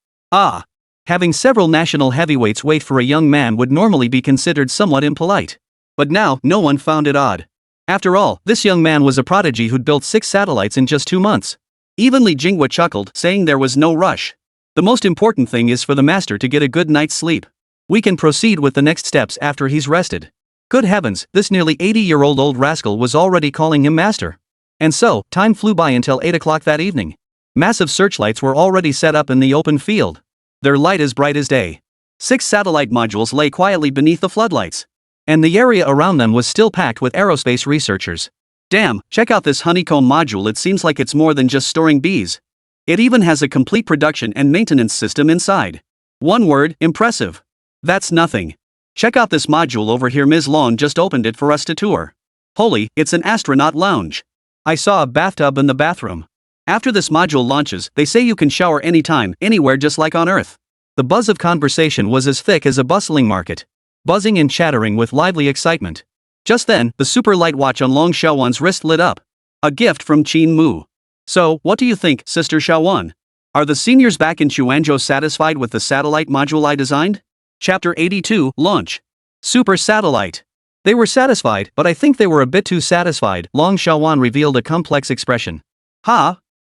Having several national heavyweights wait for a young man would normally be considered somewhat impolite. But now, no one found it odd. After all, this young man was a prodigy who'd built 6 satellites in just 2 months. Even Li Jinghua chuckled, saying there was no rush. The most important thing is for the master to get a good night's sleep. We can proceed with the next steps after he's rested. Good heavens, this nearly 80-year-old old rascal was already calling him master. And so, time flew by until 8 o'clock that evening. Massive searchlights were already set up in the open field. Their light as bright as day. 6 satellite modules lay quietly beneath the floodlights. And the area around them was still packed with aerospace researchers. Damn, check out this honeycomb module. It seems like it's more than just storing bees. It even has a complete production and maintenance system inside. One word, impressive. That's nothing. Check out this module over here. Ms. Long just opened it for us to tour. Holy, it's an astronaut lounge. I saw a bathtub in the bathroom. After this module launches, they say you can shower anytime, anywhere, just like on Earth. The buzz of conversation was as thick as a bustling market. Buzzing and chattering with lively excitement. Just then, the super light watch on Long Xiaowan's wrist lit up. A gift from Qin Mu. So, what do you think, Sister Xiaowan? Are the seniors back in Quanzhou satisfied with the satellite module I designed? Chapter 82, Launch. Super Satellite. They were satisfied, but I think they were a bit too satisfied. Long Xiaowan revealed a complex expression.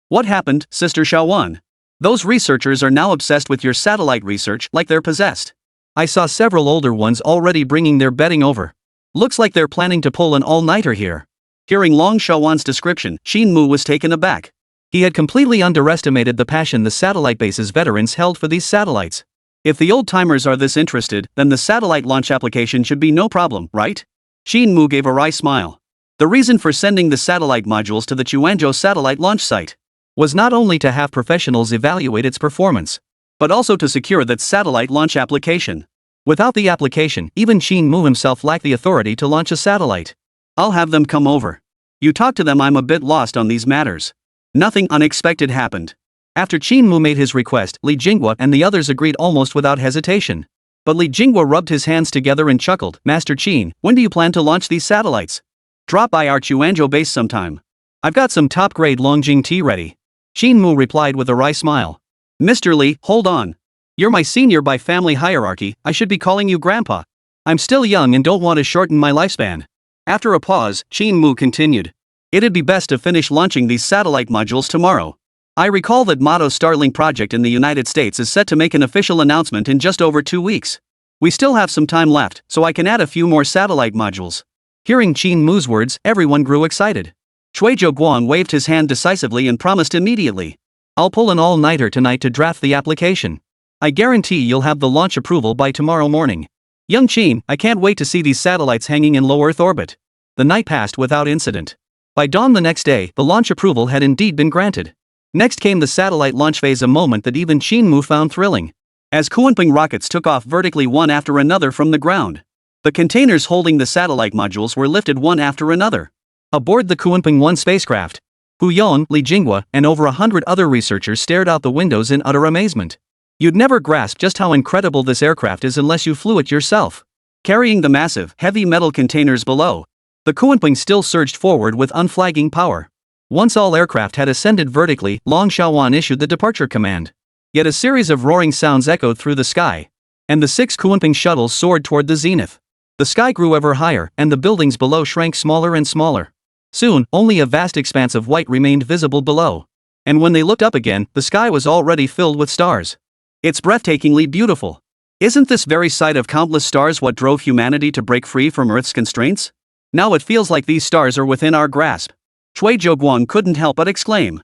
What happened, Sister Xiaowan? Those researchers are now obsessed with your satellite research like they're possessed. I saw several older ones already bringing their bedding over. Looks like they're planning to pull an all-nighter here. Hearing Long Xiaowan's description, Qin Mu was taken aback. He had completely underestimated the passion the satellite base's veterans held for these satellites. If the old-timers are this interested, then the satellite launch application should be no problem, right? Qin Mu gave a wry smile. The reason for sending the satellite modules to the Quanzhou satellite launch site was not only to have professionals evaluate its performance, but also to secure that satellite launch application. Without the application, even Qin Mu himself lacked the authority to launch a satellite. I'll have them come over. You talk to them. I'm a bit lost on these matters. Nothing unexpected happened. After Qin Mu made his request, Li Jinghua and the others agreed almost without hesitation. But Li Jinghua rubbed his hands together and chuckled. Master Qin, when do you plan to launch these satellites? Drop by our Quanzhou base sometime. I've got some top-grade Longjing tea ready. Qin Mu replied with a wry smile. Mr. Li, hold on. You're my senior by family hierarchy. I should be calling you Grandpa. I'm still young and don't want to shorten my lifespan. After a pause, Qin Mu continued. It'd be best to finish launching these satellite modules tomorrow. I recall that Motto's Starlink project in the United States is set to make an official announcement in just over 2 weeks. We still have some time left, so I can add a few more satellite modules. Hearing Qin Mu's words, everyone grew excited. Guoqiang waved his hand decisively and promised immediately. I'll pull an all-nighter tonight to draft the application. I guarantee you'll have the launch approval by tomorrow morning. Young Qin, I can't wait to see these satellites hanging in low Earth orbit. The night passed without incident. By dawn the next day, the launch approval had indeed been granted. Next came the satellite launch phase, a moment that even Qin Mu found thrilling. As Kunpeng rockets took off vertically one after another from the ground, the containers holding the satellite modules were lifted one after another. Aboard the Kunpeng 1 spacecraft, Hu Yon, Li Jinghua, and over 100 other researchers stared out the windows in utter amazement. You'd never grasp just how incredible this aircraft is unless you flew it yourself. Carrying the massive, heavy metal containers below, the Kunpeng still surged forward with unflagging power. Once all aircraft had ascended vertically, Long Xiaowan issued the departure command. Yet a series of roaring sounds echoed through the sky, and the 6 Kunpeng shuttles soared toward the zenith. The sky grew ever higher, and the buildings below shrank smaller and smaller. Soon, only a vast expanse of white remained visible below. And when they looked up again, the sky was already filled with stars. It's breathtakingly beautiful. Isn't this very sight of countless stars what drove humanity to break free from Earth's constraints? Now it feels like these stars are within our grasp. Guoqiang couldn't help but exclaim.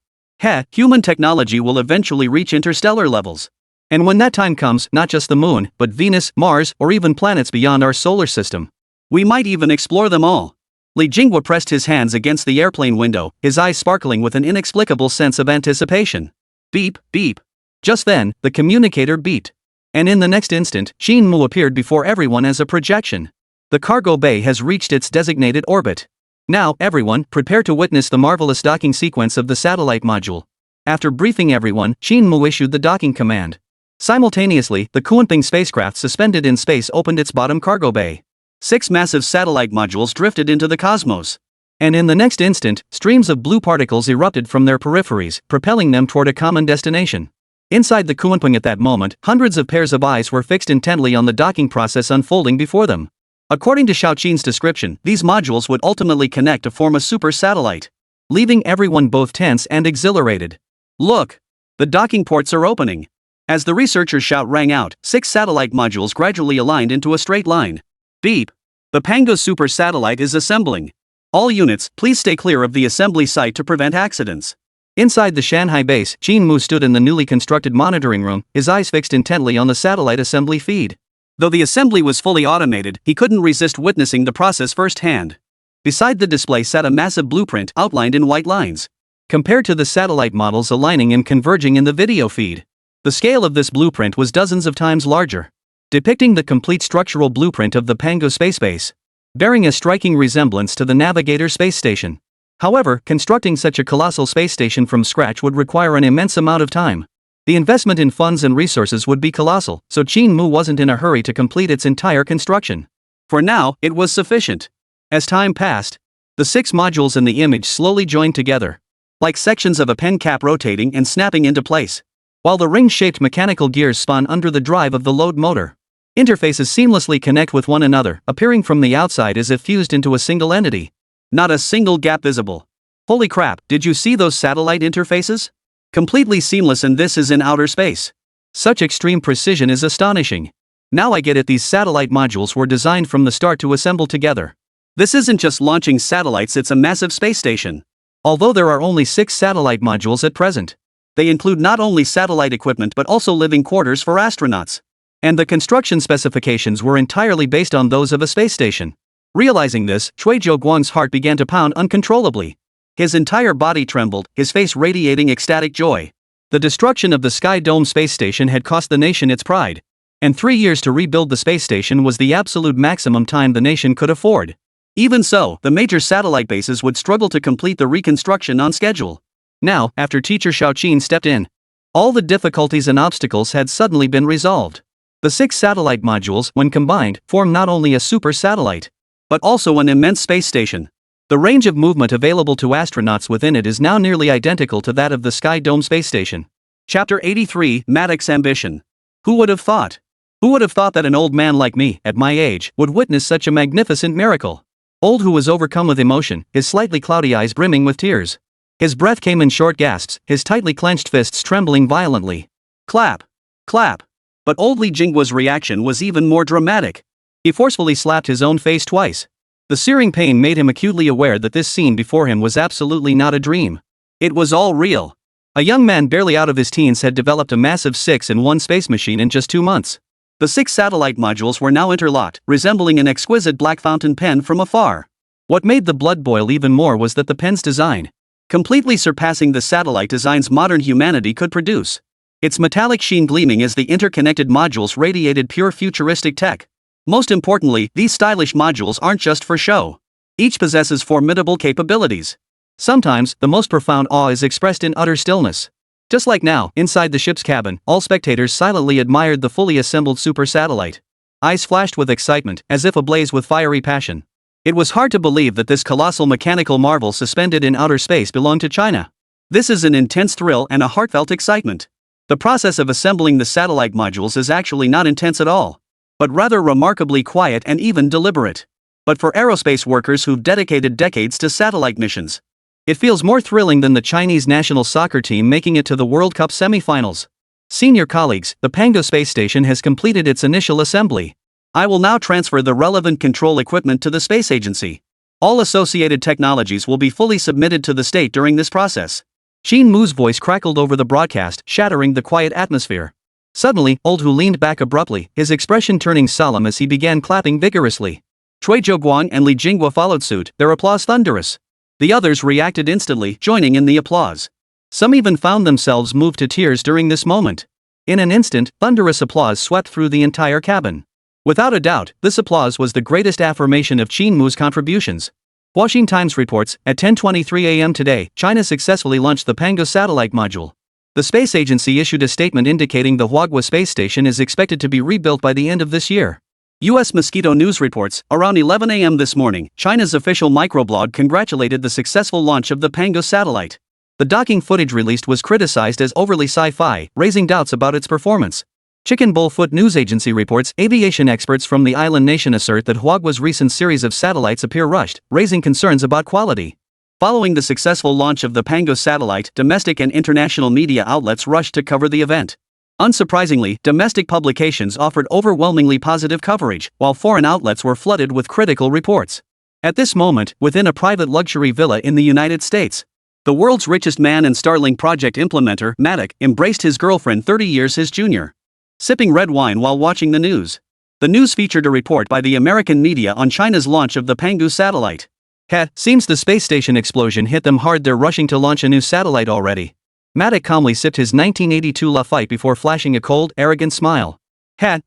Human technology will eventually reach interstellar levels. And when that time comes, not just the moon, but Venus, Mars, or even planets beyond our solar system. We might even explore them all. Li Jinghua pressed his hands against the airplane window, his eyes sparkling with an inexplicable sense of anticipation. Beep, beep. Just then, the communicator beeped. And in the next instant, Qin Mu appeared before everyone as a projection. The cargo bay has reached its designated orbit. Now, everyone, prepare to witness the marvelous docking sequence of the satellite module. After briefing everyone, Qin Mu issued the docking command. Simultaneously, the Kunpeng spacecraft suspended in space opened its bottom cargo bay. 6 massive satellite modules drifted into the cosmos. And in the next instant, streams of blue particles erupted from their peripheries, propelling them toward a common destination. Inside the Kunpeng at that moment, hundreds of pairs of eyes were fixed intently on the docking process unfolding before them. According to Xiaoqin's description, these modules would ultimately connect to form a super satellite, leaving everyone both tense and exhilarated. Look! The docking ports are opening. As the researchers' shout rang out, 6 satellite modules gradually aligned into a straight line. Beep! The Pango super satellite is assembling. All units, please stay clear of the assembly site to prevent accidents. Inside the Shanghai base, Qin Mu stood in the newly constructed monitoring room, his eyes fixed intently on the satellite assembly feed. Though the assembly was fully automated, he couldn't resist witnessing the process firsthand. Beside the display sat a massive blueprint outlined in white lines. Compared to the satellite models aligning and converging in the video feed, the scale of this blueprint was dozens of times larger, depicting the complete structural blueprint of the Pango space base, bearing a striking resemblance to the Navigator space station. However, constructing such a colossal space station from scratch would require an immense amount of time. The investment in funds and resources would be colossal, so Qin Mu wasn't in a hurry to complete its entire construction. For now, it was sufficient. As time passed, the 6 modules in the image slowly joined together, like sections of a pen cap rotating and snapping into place, while the ring-shaped mechanical gears spun under the drive of the load motor. Interfaces seamlessly connect with one another, appearing from the outside as if fused into a single entity. Not a single gap visible. Holy crap, did you see those satellite interfaces? Completely seamless, and this is in outer space. Such extreme precision is astonishing. Now I get it, these satellite modules were designed from the start to assemble together. This isn't just launching satellites, it's a massive space station. Although there are only 6 satellite modules at present, they include not only satellite equipment but also living quarters for astronauts. And the construction specifications were entirely based on those of a space station. Realizing this, Guoqiang's heart began to pound uncontrollably. His entire body trembled, his face radiating ecstatic joy. The destruction of the Sky Dome space station had cost the nation its pride, and 3 years to rebuild the space station was the absolute maximum time the nation could afford. Even so, the major satellite bases would struggle to complete the reconstruction on schedule. Now, after teacher Xiaoqin stepped in, all the difficulties and obstacles had suddenly been resolved. The 6 satellite modules, when combined, form not only a super satellite, but also an immense space station. The range of movement available to astronauts within it is now nearly identical to that of the Sky Dome space station. Chapter 83, Mach's Ambition. Who would have thought? Who would have thought that an old man like me, at my age, would witness such a magnificent miracle? Old Who was overcome with emotion, his slightly cloudy eyes brimming with tears. His breath came in short gasps, his tightly clenched fists trembling violently. Clap! Clap! But old Li Jinghua's reaction was even more dramatic. He forcefully slapped his own face twice. The searing pain made him acutely aware that this scene before him was absolutely not a dream. It was all real. A young man barely out of his teens had developed a massive 6-in-1 space machine in just 2 months. The 6 satellite modules were now interlocked, resembling an exquisite black fountain pen from afar. What made the blood boil even more was that the pen's design, completely surpassing the satellite designs modern humanity could produce. Its metallic sheen gleaming as the interconnected modules radiated pure futuristic tech. Most importantly, these stylish modules aren't just for show. Each possesses formidable capabilities. Sometimes, the most profound awe is expressed in utter stillness. Just like now, inside the ship's cabin, all spectators silently admired the fully assembled super satellite. Eyes flashed with excitement, as if ablaze with fiery passion. It was hard to believe that this colossal mechanical marvel suspended in outer space belonged to China. This is an intense thrill and a heartfelt excitement. The process of assembling the satellite modules is actually not intense at all, but rather remarkably quiet and even deliberate. But for aerospace workers who've dedicated decades to satellite missions, it feels more thrilling than the Chinese national soccer team making it to the World Cup semifinals. Senior colleagues, the Pango space station has completed its initial assembly. I will now transfer the relevant control equipment to the space agency. All associated technologies will be fully submitted to the state during this process. Qin Mu's voice crackled over the broadcast, shattering the quiet atmosphere. Suddenly, Old Hu leaned back abruptly, his expression turning solemn as he began clapping vigorously. Cui Zhouguang and Li Jinghua followed suit, their applause thunderous. The others reacted instantly, joining in the applause. Some even found themselves moved to tears during this moment. In an instant, thunderous applause swept through the entire cabin. Without a doubt, this applause was the greatest affirmation of Qin Mu's contributions. Washington Times reports, at 10:23 a.m. today, China successfully launched the Pango satellite module. The space agency issued a statement indicating the Huaguo space station is expected to be rebuilt by the end of this year. U.S. Mosquito News reports, around 11 a.m. this morning, China's official microblog congratulated the successful launch of the Pango satellite. The docking footage released was criticized as overly sci-fi, raising doubts about its performance. Chicken Bowl Foot News Agency reports, aviation experts from the island nation assert that Huaguo's recent series of satellites appear rushed, raising concerns about quality. Following the successful launch of the Pango satellite, domestic and international media outlets rushed to cover the event. Unsurprisingly, domestic publications offered overwhelmingly positive coverage, while foreign outlets were flooded with critical reports. At this moment, within a private luxury villa in the United States, the world's richest man and Starlink project implementer, Mach, embraced his girlfriend 30 years his junior, sipping red wine while watching the news. The news featured a report by the American media on China's launch of the Pangu satellite. Seems the space station explosion hit them hard, they're rushing to launch a new satellite already. Mach calmly sipped his 1982 Lafite before flashing a cold, arrogant smile.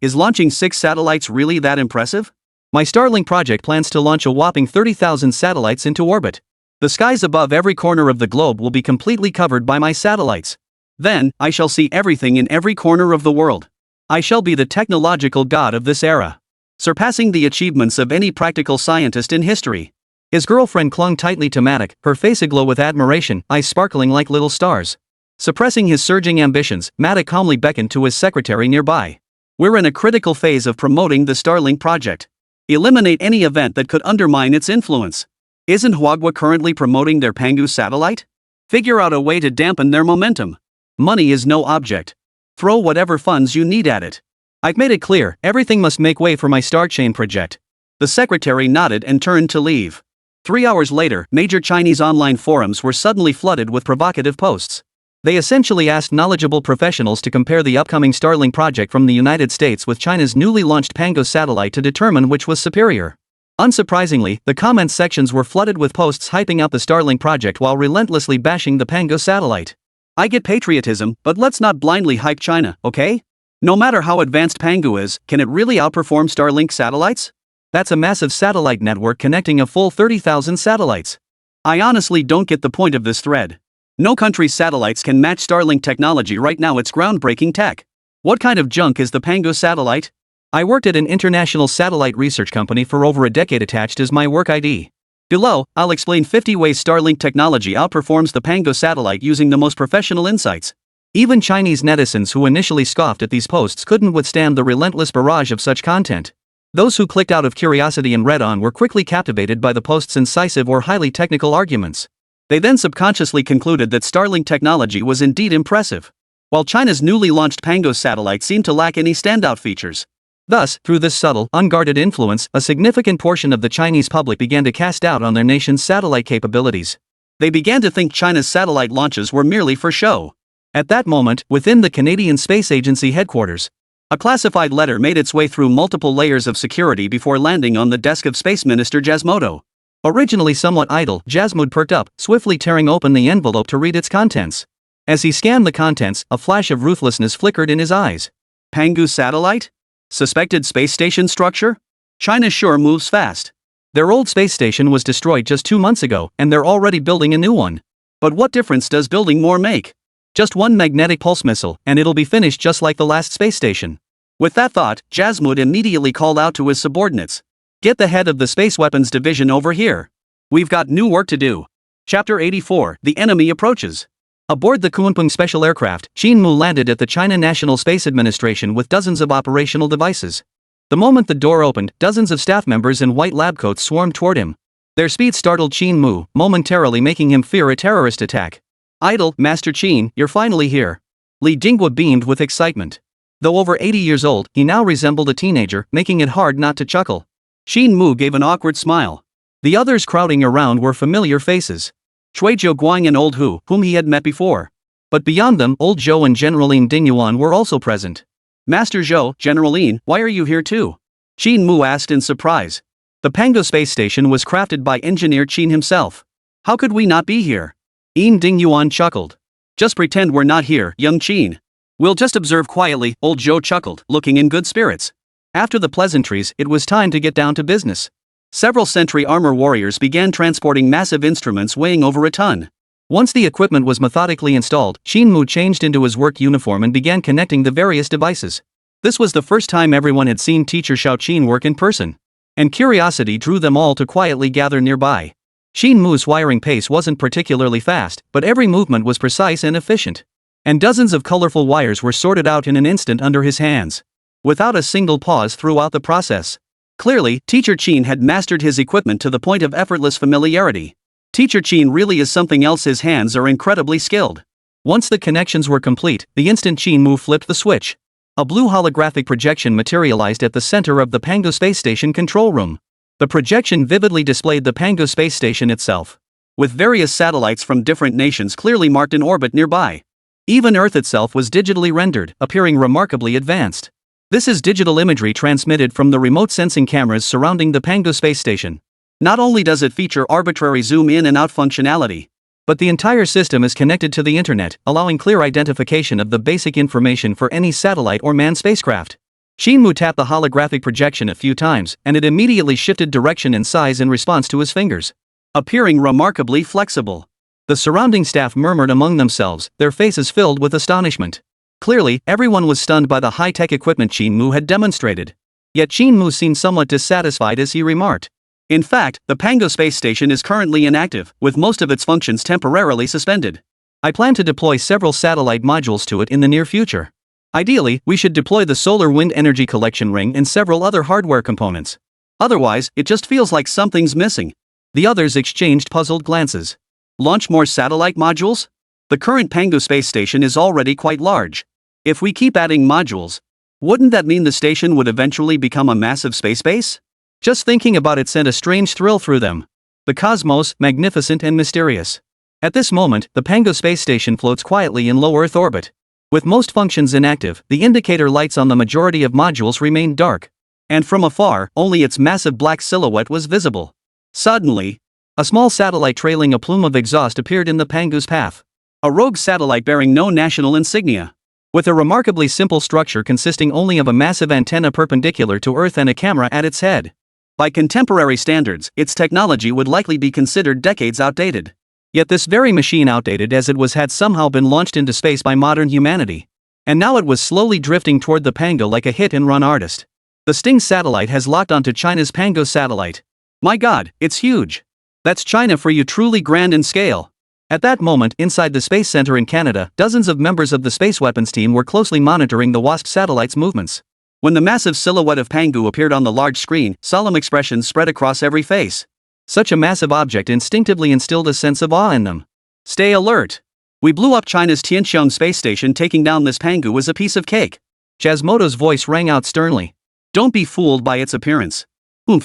Is launching 6 satellites really that impressive? My Starlink project plans to launch a whopping 30,000 satellites into orbit. The skies above every corner of the globe will be completely covered by my satellites. Then, I shall see everything in every corner of the world. I shall be the technological god of this era, surpassing the achievements of any practical scientist in history. His girlfriend clung tightly to Mach, her face aglow with admiration, eyes sparkling like little stars. Suppressing his surging ambitions, Mach calmly beckoned to his secretary nearby. We're in a critical phase of promoting the Starlink project. Eliminate any event that could undermine its influence. Isn't Huaguo currently promoting their Pangu satellite? Figure out a way to dampen their momentum. Money is no object. Throw whatever funds you need at it. I've made it clear, everything must make way for my Star Chain project. The secretary nodded and turned to leave. 3 hours later, major Chinese online forums were suddenly flooded with provocative posts. They essentially asked knowledgeable professionals to compare the upcoming Starlink project from the United States with China's newly launched Pango satellite to determine which was superior. Unsurprisingly, the comments sections were flooded with posts hyping up the Starlink project while relentlessly bashing the Pango satellite. I get patriotism, but let's not blindly hype China, okay? No matter how advanced Pangu is, can it really outperform Starlink satellites? That's a massive satellite network connecting a full 30,000 satellites. I honestly don't get the point of this thread. No country's satellites can match Starlink technology right now, it's groundbreaking tech. What kind of junk is the Pango satellite? I worked at an international satellite research company for over a decade attached as my work ID. Below, I'll explain 50 ways Starlink technology outperforms the Pango satellite using the most professional insights. Even Chinese netizens who initially scoffed at these posts couldn't withstand the relentless barrage of such content. Those who clicked out of curiosity and read on were quickly captivated by the post's incisive or highly technical arguments. They then subconsciously concluded that Starlink technology was indeed impressive. while China's newly launched Pango satellite seemed to lack any standout features. Thus, through this subtle, unguarded influence, a significant portion of the Chinese public began to cast doubt on their nation's satellite capabilities. They began to think China's satellite launches were merely for show. At that moment, within the Canadian Space Agency headquarters, a classified letter made its way through multiple layers of security before landing on the desk of Space Minister Jasmodo. Originally somewhat idle, Jasmode perked up, swiftly tearing open the envelope to read its contents. As he scanned the contents, a flash of ruthlessness flickered in his eyes. Pangu satellite? Suspected space station structure? China sure moves fast. Their old space station was destroyed just 2 months ago, and they're already building a new one. But what difference does building more make? Just one magnetic pulse missile, and it'll be finished just like the last space station. With that thought, Jasmode immediately called out to his subordinates. Get the head of the Space Weapons Division over here. We've got new work to do. Chapter 84, The Enemy Approaches. Aboard the Kunpeng special aircraft, Qin Mu landed at the China National Space Administration with dozens of operational devices. The moment the door opened, dozens of staff members in white lab coats swarmed toward him. Their speed startled Qin Mu, momentarily making him fear a terrorist attack. Idle, Master Qin, you're finally here. Li Jinghua beamed with excitement. Though over 80 years old, he now resembled a teenager, making it hard not to chuckle. Qin Mu gave an awkward smile. The others crowding around were familiar faces. Cui Guang and Old Hu, whom he had met before. But beyond them, Old Zhou and Generaline Dingyuan were also present. Master Zhou, Generaline, why are you here too? Qin Mu asked in surprise. The Pango space station was crafted by engineer Qin himself. How could we not be here? Yin Dingyuan chuckled. Just pretend we're not here, young Qin. We'll just observe quietly, Old Zhou chuckled, looking in good spirits. After the pleasantries, it was time to get down to business. Several sentry armor warriors began transporting massive instruments weighing over a ton. Once the equipment was methodically installed, Qin Mu changed into his work uniform and began connecting the various devices. This was the first time everyone had seen teacher Xiao Qin work in person. And curiosity drew them all to quietly gather nearby. Qin Mu's wiring pace wasn't particularly fast, but every movement was precise and efficient. And dozens of colorful wires were sorted out in an instant under his hands. Without a single pause throughout the process. Clearly, Teacher Qin had mastered his equipment to the point of effortless familiarity. Teacher Qin really is something else, his hands are incredibly skilled. Once the connections were complete, the instant Qin Mu flipped the switch. A blue holographic projection materialized at the center of the Pango space station control room. The projection vividly displayed the Pango space station itself, with various satellites from different nations clearly marked in orbit nearby. Even Earth itself was digitally rendered, appearing remarkably advanced. This is digital imagery transmitted from the remote sensing cameras surrounding the Pango space station. Not only does it feature arbitrary zoom in and out functionality, but the entire system is connected to the internet, allowing clear identification of the basic information for any satellite or manned spacecraft. Qin Mu tapped the holographic projection a few times, and it immediately shifted direction and size in response to his fingers, appearing remarkably flexible. The surrounding staff murmured among themselves, their faces filled with astonishment. Clearly, everyone was stunned by the high-tech equipment Qin Mu had demonstrated. Yet Qin Mu seemed somewhat dissatisfied as he remarked. In fact, the Pango space station is currently inactive, with most of its functions temporarily suspended. I plan to deploy several satellite modules to it in the near future. Ideally, we should deploy the solar wind energy collection ring and several other hardware components. Otherwise, it just feels like something's missing. The others exchanged puzzled glances. Launch more satellite modules? The current Pango space station is already quite large. If we keep adding modules, wouldn't that mean the station would eventually become a massive space base? Just thinking about it sent a strange thrill through them. The cosmos, magnificent and mysterious. At this moment, the Pango space station floats quietly in low Earth orbit. With most functions inactive, the indicator lights on the majority of modules remained dark. And from afar, only its massive black silhouette was visible. Suddenly, a small satellite trailing a plume of exhaust appeared in the Pango's path. A rogue satellite bearing no national insignia. With a remarkably simple structure consisting only of a massive antenna perpendicular to Earth and a camera at its head. By contemporary standards, its technology would likely be considered decades outdated. Yet this very machine, outdated as it was, had somehow been launched into space by modern humanity. And now it was slowly drifting toward the Pango like a hit-and-run artist. The Sting satellite has locked onto China's Pango satellite. My God, it's huge. That's China for you, truly grand in scale. At that moment, inside the Space Center in Canada, dozens of members of the Space Weapons team were closely monitoring the WASP satellite's movements. When the massive silhouette of Pangu appeared on the large screen, solemn expressions spread across every face. Such a massive object instinctively instilled a sense of awe in them. Stay alert. We blew up China's Tianqiang space station. Taking down this Pangu is a piece of cake. Jasmoto's voice rang out sternly. Don't be fooled by its appearance.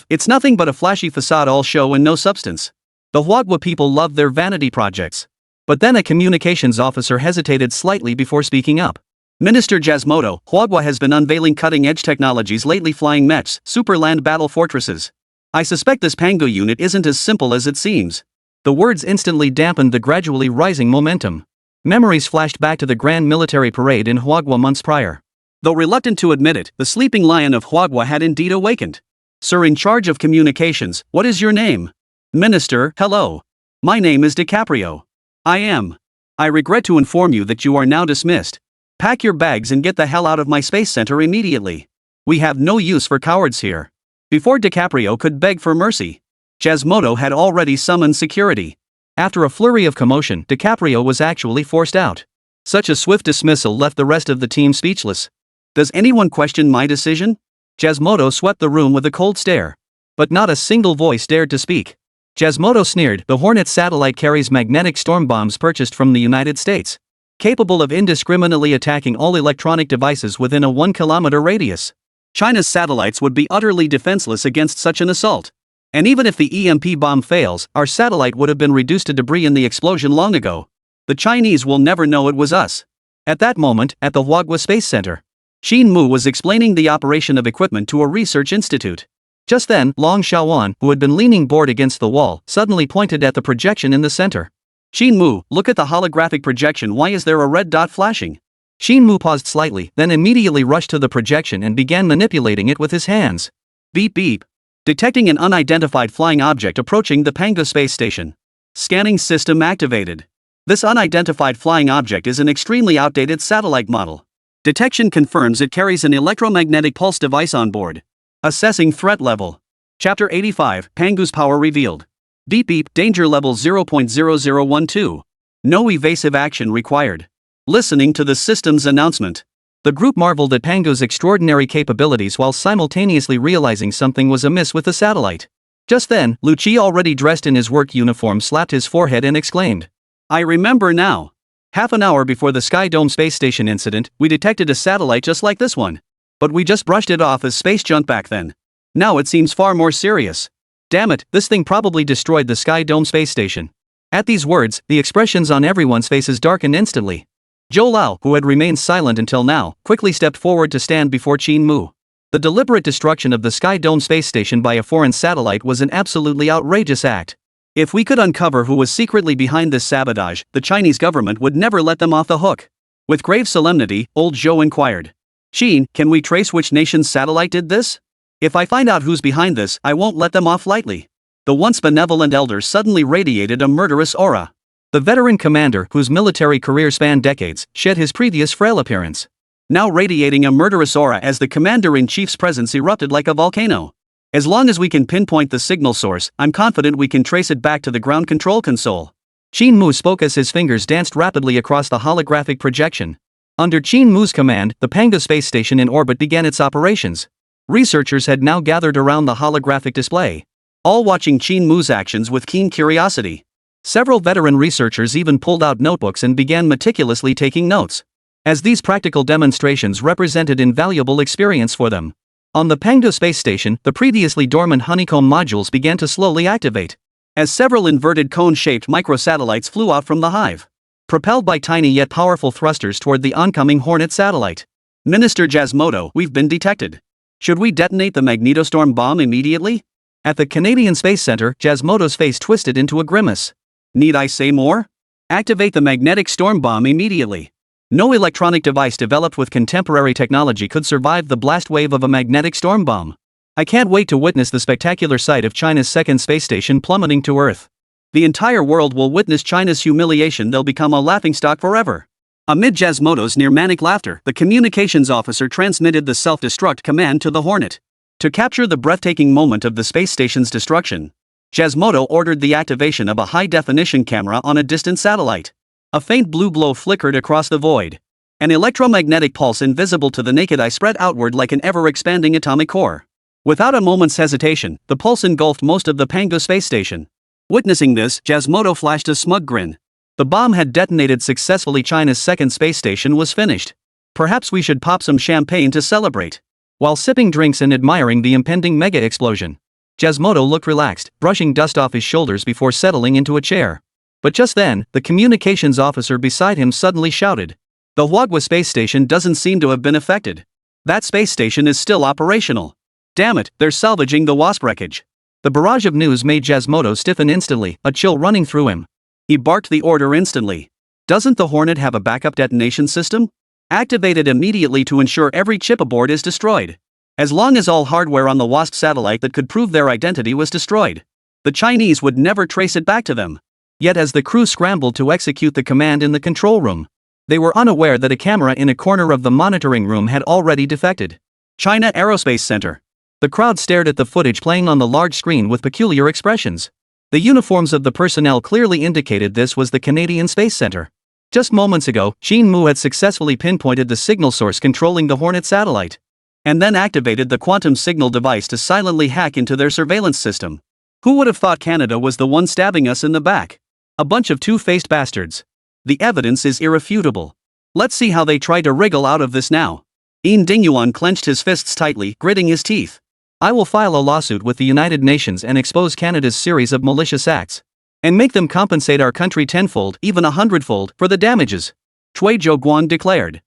It's nothing but a flashy facade, all show and no substance. The Huagua people love their vanity projects. But then a communications officer hesitated slightly before speaking up. Minister Jasmoto, Huagua has been unveiling cutting-edge technologies lately, flying mechs, super land battle fortresses. I suspect this Pangu unit isn't as simple as it seems. The words instantly dampened the gradually rising momentum. Memories flashed back to the grand military parade in Huagua months prior. Though reluctant to admit it, the sleeping lion of Huagua had indeed awakened. Sir in charge of communications, what is your name? Minister, hello. My name is DiCaprio. I regret to inform you that you are now dismissed. Pack your bags and get the hell out of my space center immediately. We have no use for cowards here. Before DiCaprio could beg for mercy, Jasmoto had already summoned security. After a flurry of commotion, DiCaprio was actually forced out. Such a swift dismissal left the rest of the team speechless. Does anyone question my decision? Jasmoto swept the room with a cold stare. But not a single voice dared to speak. Jasmoto sneered. The Hornet satellite carries magnetic storm bombs purchased from the United States, capable of indiscriminately attacking all electronic devices within a 1-kilometer radius. China's satellites would be utterly defenseless against such an assault. And even if the EMP bomb fails, our satellite would have been reduced to debris in the explosion long ago. The Chinese will never know it was us. At that moment, at the Huagua Space Center, Qin Mu was explaining the operation of equipment to a research institute. Just then, Long Xiaowan, who had been leaning bored against the wall, suddenly pointed at the projection in the center. Qin Mu, look at the holographic projection. Why is there a red dot flashing? Qin Mu paused slightly, then immediately rushed to the projection and began manipulating it with his hands. Beep beep. Detecting an unidentified flying object approaching the Pangu space station. Scanning system activated. This unidentified flying object is an extremely outdated satellite model. Detection confirms it carries an electromagnetic pulse device on board. Assessing threat level. Chapter 85, Pangu's power revealed. Beep beep, danger level 0.0012. No evasive action required. Listening to the system's announcement, the group marveled at Pangu's extraordinary capabilities while simultaneously realizing something was amiss with the satellite. Just then, Lu Qi, already dressed in his work uniform, slapped his forehead and exclaimed, I remember now. Half an hour before the Sky Dome space station incident, we detected a satellite just like this one. But we just brushed it off as space junk back then. Now it seems far more serious. Damn it, this thing probably destroyed the Sky Dome space station. At these words, the expressions on everyone's faces darkened instantly. Zhou Lao, who had remained silent until now, quickly stepped forward to stand before Qin Mu. The deliberate destruction of the Sky Dome space station by a foreign satellite was an absolutely outrageous act. If we could uncover who was secretly behind this sabotage, the Chinese government would never let them off the hook. With grave solemnity, old Zhou inquired. Qin, can we trace which nation's satellite did this? If I find out who's behind this, I won't let them off lightly. The once benevolent elder suddenly radiated a murderous aura. The veteran commander, whose military career spanned decades, shed his previous frail appearance. Now radiating a murderous aura as the commander-in-chief's presence erupted like a volcano. As long as we can pinpoint the signal source, I'm confident we can trace it back to the ground control console. Qin Mu spoke as his fingers danced rapidly across the holographic projection. Under Qin Mu's command, the Pangu space station in orbit began its operations. Researchers had now gathered around the holographic display, all watching Qin Mu's actions with keen curiosity. Several veteran researchers even pulled out notebooks and began meticulously taking notes, as these practical demonstrations represented invaluable experience for them. On the Pangu space station, the previously dormant honeycomb modules began to slowly activate, as several inverted cone-shaped microsatellites flew out from the hive, propelled by tiny yet powerful thrusters toward the oncoming Hornet satellite. Minister Jasmoto, we've been detected. Should we detonate the magnetostorm bomb immediately? At the Canadian Space Center, Jasmoto's face twisted into a grimace. Need I say more? Activate the magnetic storm bomb immediately. No electronic device developed with contemporary technology could survive the blast wave of a magnetic storm bomb. I can't wait to witness the spectacular sight of China's second space station plummeting to Earth. The entire world will witness China's humiliation. They'll become a laughingstock forever. Amid Jasmoto's near-manic laughter, the communications officer transmitted the self-destruct command to the Hornet. To capture the breathtaking moment of the space station's destruction, Jasmoto ordered the activation of a high-definition camera on a distant satellite. A faint blue glow flickered across the void. An electromagnetic pulse invisible to the naked eye spread outward like an ever-expanding atomic core. Without a moment's hesitation, the pulse engulfed most of the Pangu space station. Witnessing this, Jasmoto flashed a smug grin. The bomb had detonated successfully. China's second space station was finished. Perhaps we should pop some champagne to celebrate. While sipping drinks and admiring the impending mega explosion, Jasmodo looked relaxed, brushing dust off his shoulders before settling into a chair. But just then, the communications officer beside him suddenly shouted. The Huagua space station doesn't seem to have been affected. That space station is still operational. Damn it, they're salvaging the WASP wreckage. The barrage of news made Jasmodo stiffen instantly, a chill running through him. He barked the order instantly. Doesn't the Hornet have a backup detonation system? Activate it immediately to ensure every chip aboard is destroyed. As long as all hardware on the WASP satellite that could prove their identity was destroyed, the Chinese would never trace it back to them. Yet as the crew scrambled to execute the command in the control room, they were unaware that a camera in a corner of the monitoring room had already defected. China Aerospace Center. The crowd stared at the footage playing on the large screen with peculiar expressions. The uniforms of the personnel clearly indicated this was the Canadian Space Center. Just moments ago, Qin Mu had successfully pinpointed the signal source controlling the Hornet satellite, and then activated the quantum signal device to silently hack into their surveillance system. Who would have thought Canada was the one stabbing us in the back? A bunch of two-faced bastards. The evidence is irrefutable. Let's see how they try to wriggle out of this now. Yin Dingyuan clenched his fists tightly, gritting his teeth. I will file a lawsuit with the United Nations and expose Canada's series of malicious acts, and make them compensate our country tenfold, even 100-fold, for the damages. Cui Zhouguang declared.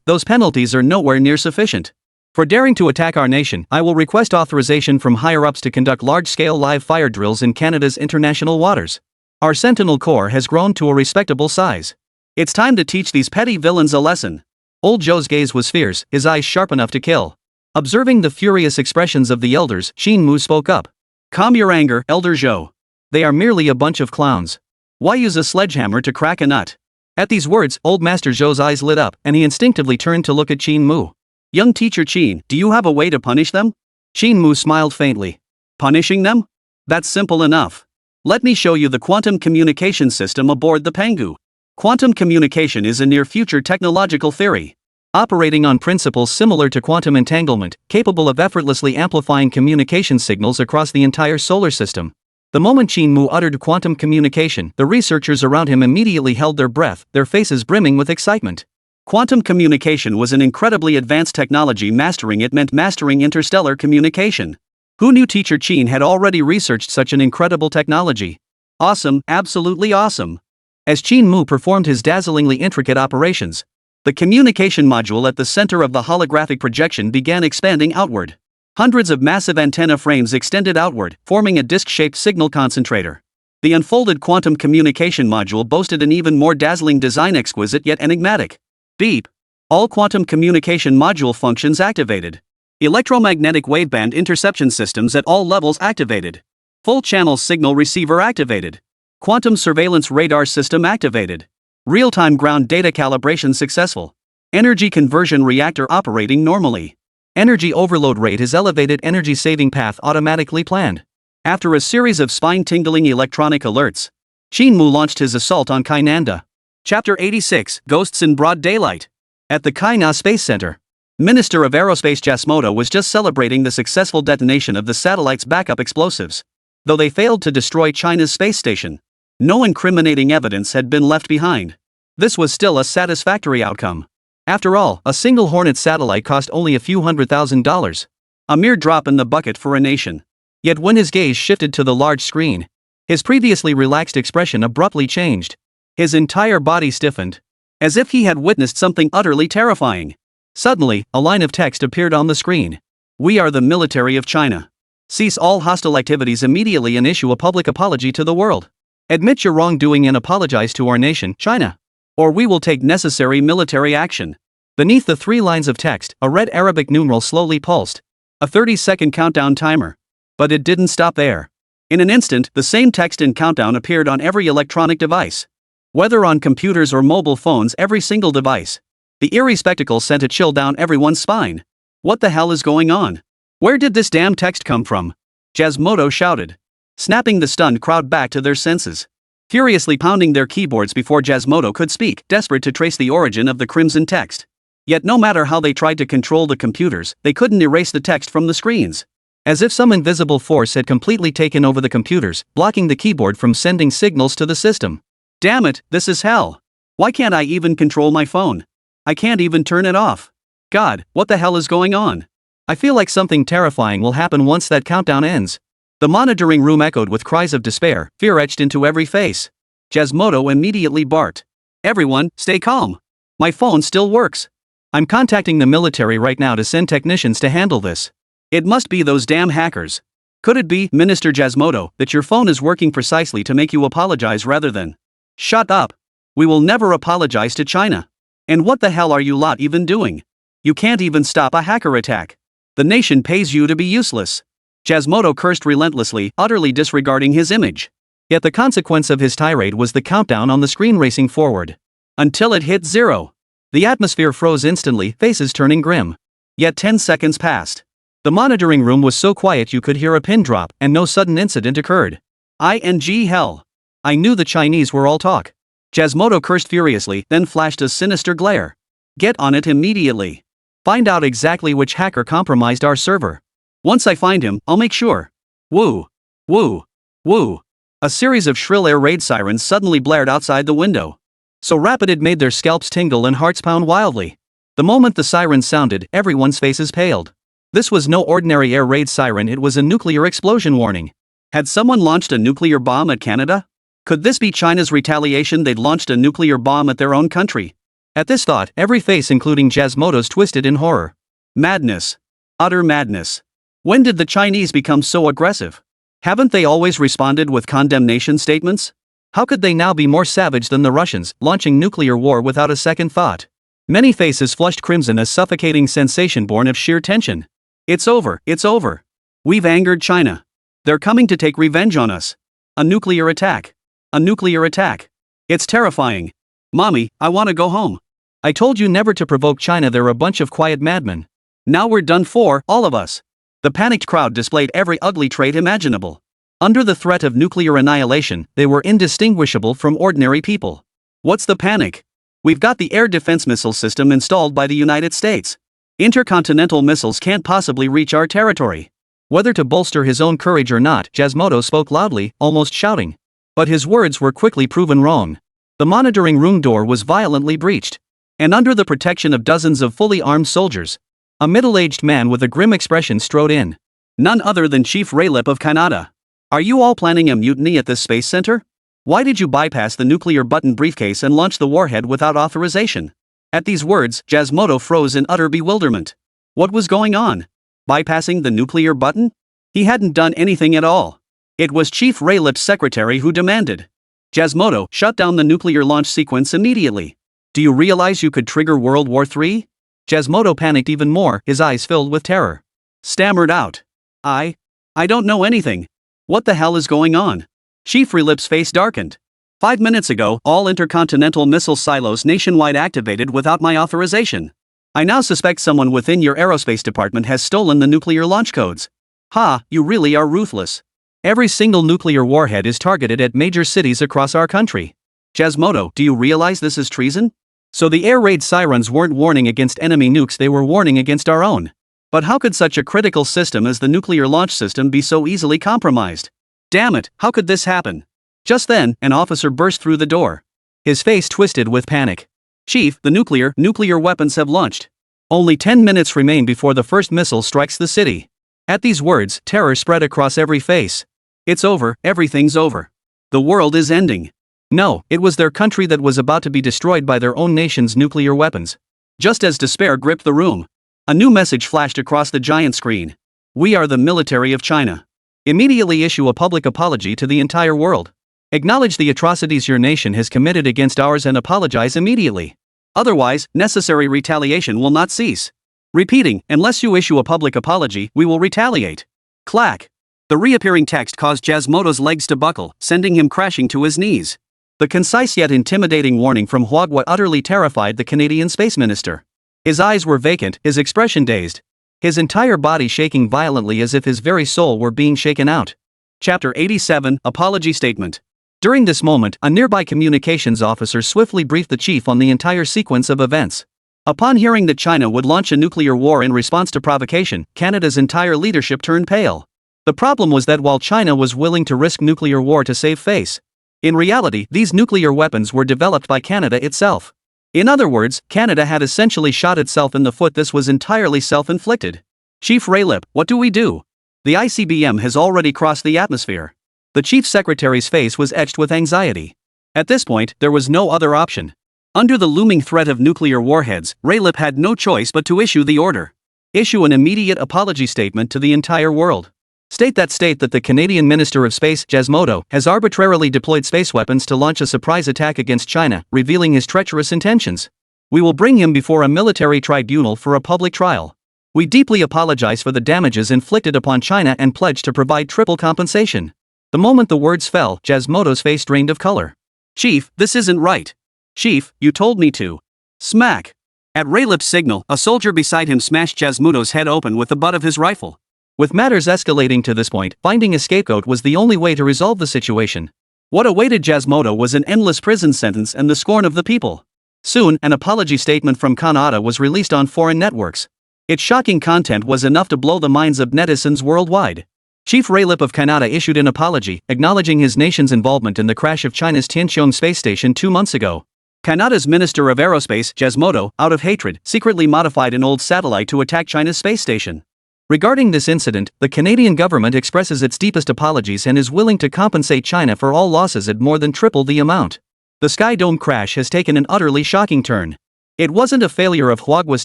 Those penalties are nowhere near sufficient. For daring to attack our nation, I will request authorization from higher-ups to conduct large-scale live fire drills in Canada's international waters. Our Sentinel Corps has grown to a respectable size. It's time to teach these petty villains a lesson. Old Joe's gaze was fierce, his eyes sharp enough to kill. Observing the furious expressions of the elders, Qin Mu spoke up. Calm your anger, Elder Zhou. They are merely a bunch of clowns. Why use a sledgehammer to crack a nut? At these words, Old Master Zhou's eyes lit up, and he instinctively turned to look at Qin Mu. Young teacher Qin, do you have a way to punish them? Qin Mu smiled faintly. Punishing them? That's simple enough. Let me show you the quantum communication system aboard the Pangu. Quantum communication is a near-future technological theory, operating on principles similar to quantum entanglement, capable of effortlessly amplifying communication signals across the entire solar system. The moment Qin Mu uttered quantum communication, the researchers around him immediately held their breath, their faces brimming with excitement. Quantum communication was an incredibly advanced technology. Mastering it meant mastering interstellar communication. Who knew teacher Qin had already researched such an incredible technology? Awesome, absolutely awesome. As Qin Mu performed his dazzlingly intricate operations, the communication module at the center of the holographic projection began expanding outward. Hundreds of massive antenna frames extended outward, forming a disc-shaped signal concentrator. The unfolded quantum communication module boasted an even more dazzling design, exquisite yet enigmatic. Beep. All quantum communication module functions activated. Electromagnetic waveband interception systems at all levels activated. Full channel signal receiver activated. Quantum surveillance radar system activated. Real-time ground data calibration successful. Energy conversion reactor operating normally. Energy overload rate is elevated. Energy saving path automatically planned. After a series of spine-tingling electronic alerts, Qin Mu launched his assault on Kainanda. Chapter 86, Ghosts in Broad Daylight. At the Kaina Space Center, Minister of Aerospace Jasmodo was just celebrating the successful detonation of the satellite's backup explosives. Though they failed to destroy China's space station, no incriminating evidence had been left behind. This was still a satisfactory outcome. After all, a single Hornet satellite cost only a few $100,000. A mere drop in the bucket for a nation. Yet when his gaze shifted to the large screen, his previously relaxed expression abruptly changed. His entire body stiffened, as if he had witnessed something utterly terrifying. Suddenly, a line of text appeared on the screen. We are the military of China. Cease all hostile activities immediately and issue a public apology to the world. Admit your wrongdoing and apologize to our nation, China, or we will take necessary military action. Beneath the 3 lines of text, a red Arabic numeral slowly pulsed. A 30-second countdown timer. But it didn't stop there. In an instant, the same text and countdown appeared on every electronic device. Whether on computers or mobile phones, every single device. The eerie spectacle sent a chill down everyone's spine. What the hell is going on? Where did this damn text come from? Jasmodo shouted, snapping the stunned crowd back to their senses. Furiously pounding their keyboards before Jasmodo could speak, desperate to trace the origin of the crimson text. Yet no matter how they tried to control the computers, they couldn't erase the text from the screens. As if some invisible force had completely taken over the computers, blocking the keyboard from sending signals to the system. Damn it, this is hell. Why can't I even control my phone? I can't even turn it off. God, what the hell is going on? I feel like something terrifying will happen once that countdown ends. The monitoring room echoed with cries of despair, fear etched into every face. Jasmodo immediately barked. Everyone, stay calm. My phone still works. I'm contacting the military right now to send technicians to handle this. It must be those damn hackers. Could it be, Minister Jasmodo, that your phone is working precisely to make you apologize rather than... Shut up. We will never apologize to China. And what the hell are you lot even doing? You can't even stop a hacker attack. The nation pays you to be useless. Jasmodo cursed relentlessly, utterly disregarding his image. Yet the consequence of his tirade was the countdown on the screen racing forward. Until it hit 0. The atmosphere froze instantly, faces turning grim. Yet 10 seconds passed. The monitoring room was so quiet you could hear a pin drop, and no sudden incident occurred. Hell. I knew the Chinese were all talk. Jasmodo cursed furiously, then flashed a sinister glare. Get on it immediately. Find out exactly which hacker compromised our server. Once I find him, I'll make sure. Woo. Woo. Woo. A series of shrill air raid sirens suddenly blared outside the window. So rapid it made their scalps tingle and hearts pound wildly. The moment the sirens sounded, everyone's faces paled. This was no ordinary air raid siren, it was a nuclear explosion warning. Had someone launched a nuclear bomb at Canada? Could this be China's retaliation? They'd launched a nuclear bomb at their own country. At this thought, every face including Jasmodo's twisted in horror. Madness. Utter madness. When did the Chinese become so aggressive? Haven't they always responded with condemnation statements? How could they now be more savage than the Russians, launching nuclear war without a second thought? Many faces flushed crimson, a suffocating sensation born of sheer tension. It's over, it's over. We've angered China. They're coming to take revenge on us. A nuclear attack. A nuclear attack. It's terrifying. Mommy, I want to go home. I told you never to provoke China, they're a bunch of quiet madmen. Now we're done for, all of us. The panicked crowd displayed every ugly trait imaginable. Under the threat of nuclear annihilation, they were indistinguishable from ordinary people. What's the panic? We've got the air defense missile system installed by the United States. Intercontinental missiles can't possibly reach our territory. Whether to bolster his own courage or not, Jasmodo spoke loudly, almost shouting. But his words were quickly proven wrong. The monitoring room door was violently breached. And under the protection of dozens of fully armed soldiers, a middle-aged man with a grim expression strode in. None other than Chief Raylip of Canada. Are you all planning a mutiny at this space center? Why did you bypass the nuclear button briefcase and launch the warhead without authorization? At these words, Jasmodo froze in utter bewilderment. What was going on? Bypassing the nuclear button? He hadn't done anything at all. It was Chief Raylip's secretary who demanded. Jasmodo, shut down the nuclear launch sequence immediately. Do you realize you could trigger World War III? Jasmodo panicked even more, his eyes filled with terror. Stammered out. I don't know anything. What the hell is going on? Chief Raylip's face darkened. 5 minutes ago, all intercontinental missile silos nationwide activated without my authorization. I now suspect someone within your aerospace department has stolen the nuclear launch codes. Ha, you really are ruthless. Every single nuclear warhead is targeted at major cities across our country. Jasmodo, do you realize this is treason? So the air raid sirens weren't warning against enemy nukes, they were warning against our own. But how could such a critical system as the nuclear launch system be so easily compromised? Damn it, how could this happen? Just then, an officer burst through the door. His face twisted with panic. Chief, the nuclear weapons have launched. Only 10 minutes remain before the first missile strikes the city. At these words, terror spread across every face. It's over, everything's over. The world is ending. No, it was their country that was about to be destroyed by their own nation's nuclear weapons. Just as despair gripped the room, a new message flashed across the giant screen. We are the military of China. Immediately issue a public apology to the entire world. Acknowledge the atrocities your nation has committed against ours and apologize immediately. Otherwise, necessary retaliation will not cease. Repeating, unless you issue a public apology, we will retaliate. Clack. The reappearing text caused Jasmodo's legs to buckle, sending him crashing to his knees. The concise yet intimidating warning from Huagua utterly terrified the Canadian space minister. His eyes were vacant, his expression dazed. His entire body shaking violently as if his very soul were being shaken out. Chapter 87, Apology Statement. During this moment, a nearby communications officer swiftly briefed the chief on the entire sequence of events. Upon hearing that China would launch a nuclear war in response to provocation, Canada's entire leadership turned pale. The problem was that while China was willing to risk nuclear war to save face, In reality, these nuclear weapons were developed by Canada itself. In other words, Canada had essentially shot itself in the foot. This was entirely self-inflicted. Chief Raylip, what do we do? The ICBM has already crossed the atmosphere. The chief secretary's face was etched with anxiety. At this point, there was no other option. Under the looming threat of nuclear warheads, Raylip had no choice but to issue the order. Issue an immediate apology statement to the entire world. State that the Canadian Minister of Space, Jasmodo, has arbitrarily deployed space weapons to launch a surprise attack against China, revealing his treacherous intentions. We will bring him before a military tribunal for a public trial. We deeply apologize for the damages inflicted upon China and pledge to provide triple compensation. The moment the words fell, Jasmodo's face drained of color. Chief, this isn't right. Chief, you told me to. Smack. At Raylip's signal, a soldier beside him smashed Jasmodo's head open with the butt of his rifle. With matters escalating to this point, finding a scapegoat was the only way to resolve the situation. What awaited Jasmodo was an endless prison sentence and the scorn of the people. Soon, an apology statement from Canada was released on foreign networks. Its shocking content was enough to blow the minds of netizens worldwide. Chief Raylip of Canada issued an apology, acknowledging his nation's involvement in the crash of China's Tianqiong space station 2 months ago. Canada's Minister of Aerospace, Jasmodo, out of hatred, secretly modified an old satellite to attack China's space station. Regarding this incident, the Canadian government expresses its deepest apologies and is willing to compensate China for all losses at more than triple the amount. The Sky Dome crash has taken an utterly shocking turn. It wasn't a failure of Huawei's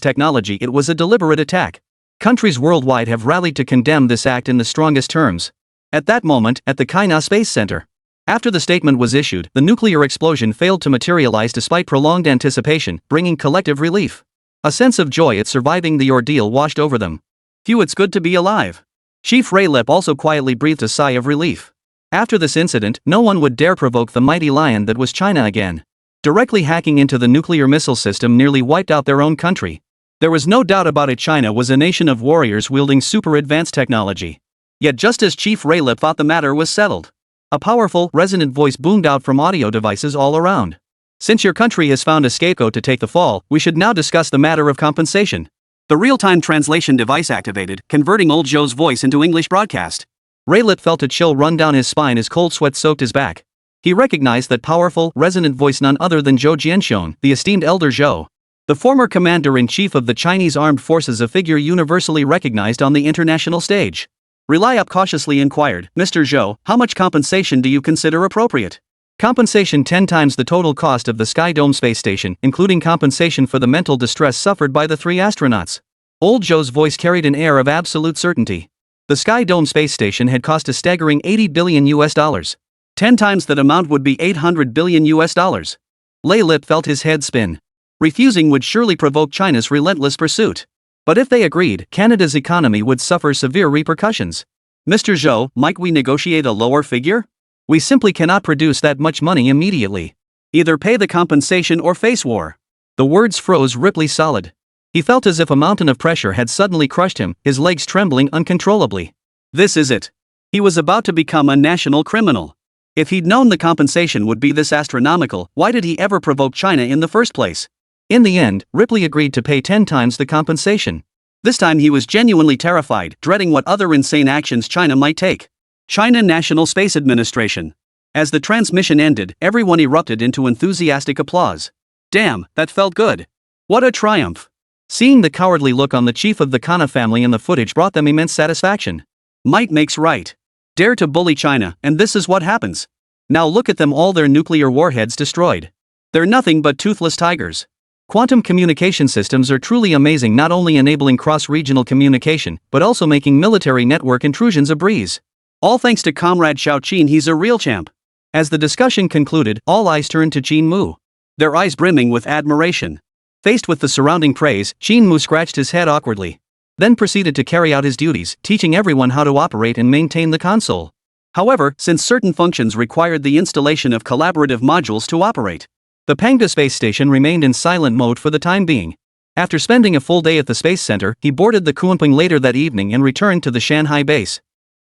technology, it was a deliberate attack. Countries worldwide have rallied to condemn this act in the strongest terms. At that moment, at the Kaina Space Center. After the statement was issued, the nuclear explosion failed to materialize despite prolonged anticipation, bringing collective relief. A sense of joy at surviving the ordeal washed over them. Phew, it's good to be alive. Chief Raylip also quietly breathed a sigh of relief. After this incident, no one would dare provoke the mighty lion that was China again. Directly hacking into the nuclear missile system nearly wiped out their own country. There was no doubt about it, China was a nation of warriors wielding super advanced technology. Yet just as Chief Raylip thought the matter was settled, a powerful, resonant voice boomed out from audio devices all around. Since your country has found a scapegoat to take the fall, we should now discuss the matter of compensation. The real-time translation device activated, converting old Zhou's voice into English broadcast. Raylip felt a chill run down his spine as cold sweat soaked his back. He recognized that powerful, resonant voice, none other than Zhou Jianxiong, the esteemed elder Zhou. The former commander-in-chief of the Chinese armed forces, a figure universally recognized on the international stage. Reliop cautiously inquired, Mr. Zhou, how much compensation do you consider appropriate? Compensation 10 times the total cost of the Sky Dome space station, including compensation for the mental distress suffered by the 3 astronauts. Old Zhou's voice carried an air of absolute certainty. The Sky Dome space station had cost a staggering $80 billion. 10 times that amount would be $800 billion. Raylip felt his head spin. Refusing would surely provoke China's relentless pursuit. But if they agreed, Canada's economy would suffer severe repercussions. Mr. Zhou, might we negotiate a lower figure? We simply cannot produce that much money immediately. Either pay the compensation or face war. The words froze Ripley solid. He felt as if a mountain of pressure had suddenly crushed him, his legs trembling uncontrollably. This is it. He was about to become a national criminal. If he'd known the compensation would be this astronomical, why did he ever provoke China in the first place? In the end, Ripley agreed to pay 10 times the compensation. This time he was genuinely terrified, dreading what other insane actions China might take. China National Space Administration. As the transmission ended, everyone erupted into enthusiastic applause. Damn, that felt good. What a triumph. Seeing the cowardly look on the chief of the Kana family in the footage brought them immense satisfaction. Might makes right. Dare to bully China, and this is what happens. Now look at them, all their nuclear warheads destroyed. They're nothing but toothless tigers. Quantum communication systems are truly amazing, not only enabling cross-regional communication, but also making military network intrusions a breeze. All thanks to Comrade Xiaoqin, he's a real champ. As the discussion concluded, all eyes turned to Qin Mu. Their eyes brimming with admiration. Faced with the surrounding praise, Qin Mu scratched his head awkwardly. Then proceeded to carry out his duties, teaching everyone how to operate and maintain the console. However, since certain functions required the installation of collaborative modules to operate, the Pangda space station remained in silent mode for the time being. After spending a full day at the Space Center, he boarded the Kunping later that evening and returned to the Shanghai base.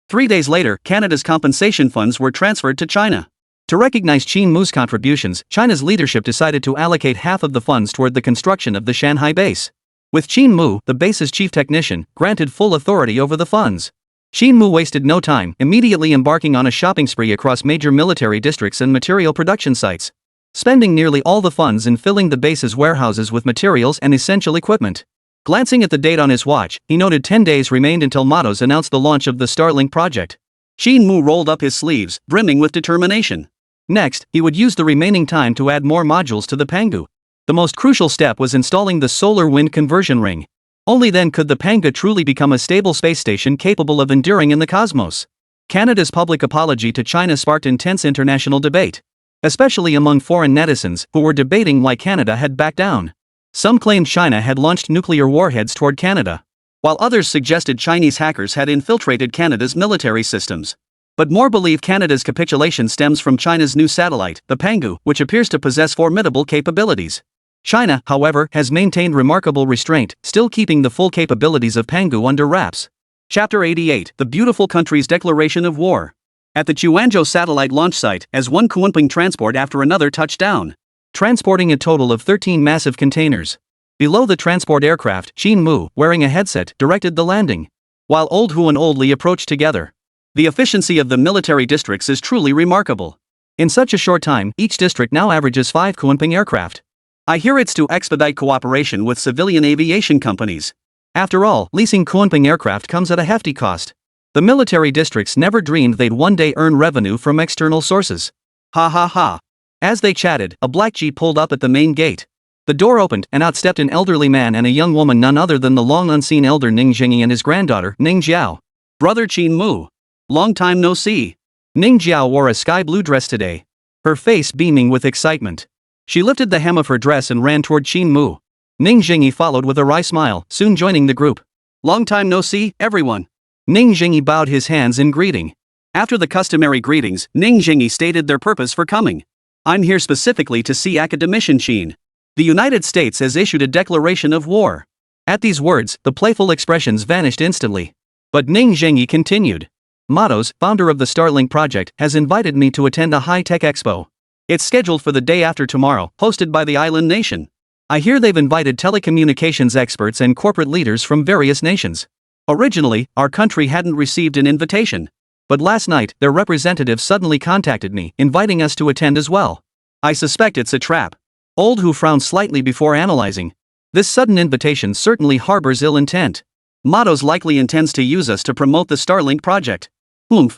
3 days later, Canada's compensation funds were transferred to China. To recognize Qin Mu's contributions, China's leadership decided to allocate half of the funds toward the construction of the Shanghai base. With Qin Mu, the base's chief technician, granted full authority over the funds. Qin Mu wasted no time, immediately embarking on a shopping spree across major military districts and material production sites, spending nearly all the funds in filling the base's warehouses with materials and essential equipment. Glancing at the date on his watch, he noted 10 days remained until Matos announced the launch of the Starlink project. Qin Mu rolled up his sleeves, brimming with determination. Next, he would use the remaining time to add more modules to the Pangu. The most crucial step was installing the solar wind conversion ring. Only then could the Panga truly become a stable space station capable of enduring in the cosmos. Canada's public apology to China sparked intense international debate, especially among foreign netizens who were debating why Canada had backed down. Some claimed China had launched nuclear warheads toward Canada, while others suggested Chinese hackers had infiltrated Canada's military systems. But more believe Canada's capitulation stems from China's new satellite, the Pangu, which appears to possess formidable capabilities. China, however, has maintained remarkable restraint, still keeping the full capabilities of Pangu under wraps. Chapter 88: The Beautiful Country's Declaration of War. At the Quanzhou satellite launch site, as one Kunping transport after another touched down, transporting a total of 13 massive containers. Below the transport aircraft, Qin Mu, wearing a headset, directed the landing, while Old Hu and Old Li approached together. The efficiency of the military districts is truly remarkable. In such a short time, each district now averages 5 Kunping aircraft. I hear it's to expedite cooperation with civilian aviation companies. After all, leasing Kunping aircraft comes at a hefty cost. The military districts never dreamed they'd one day earn revenue from external sources. Ha ha ha. As they chatted, a black jeep pulled up at the main gate. The door opened, and out stepped an elderly man and a young woman, none other than the long-unseen elder Ning Jingyi and his granddaughter, Ning Jiao. Brother Qin Mu. Long time no see. Ning Jiao wore a sky-blue dress today, her face beaming with excitement. She lifted the hem of her dress and ran toward Qin Mu. Ning Jingyi followed with a wry smile, soon joining the group. Long time no see, everyone. Ning Jingyi bowed his hands in greeting. After the customary greetings, Ning Jingyi stated their purpose for coming. I'm here specifically to see academician Qin. The United States has issued a declaration of war. At these words, the playful expressions vanished instantly. But Ning Jingyi continued. Matos, founder of the Starlink project, has invited me to attend a high-tech expo. It's scheduled for the day after tomorrow, hosted by the island nation. I hear they've invited telecommunications experts and corporate leaders from various nations. Originally, our country hadn't received an invitation. But last night, their representative suddenly contacted me, inviting us to attend as well. I suspect it's a trap. Old Hu frowned slightly before analyzing. This sudden invitation certainly harbors ill intent. Matos likely intends to use us to promote the Starlink project.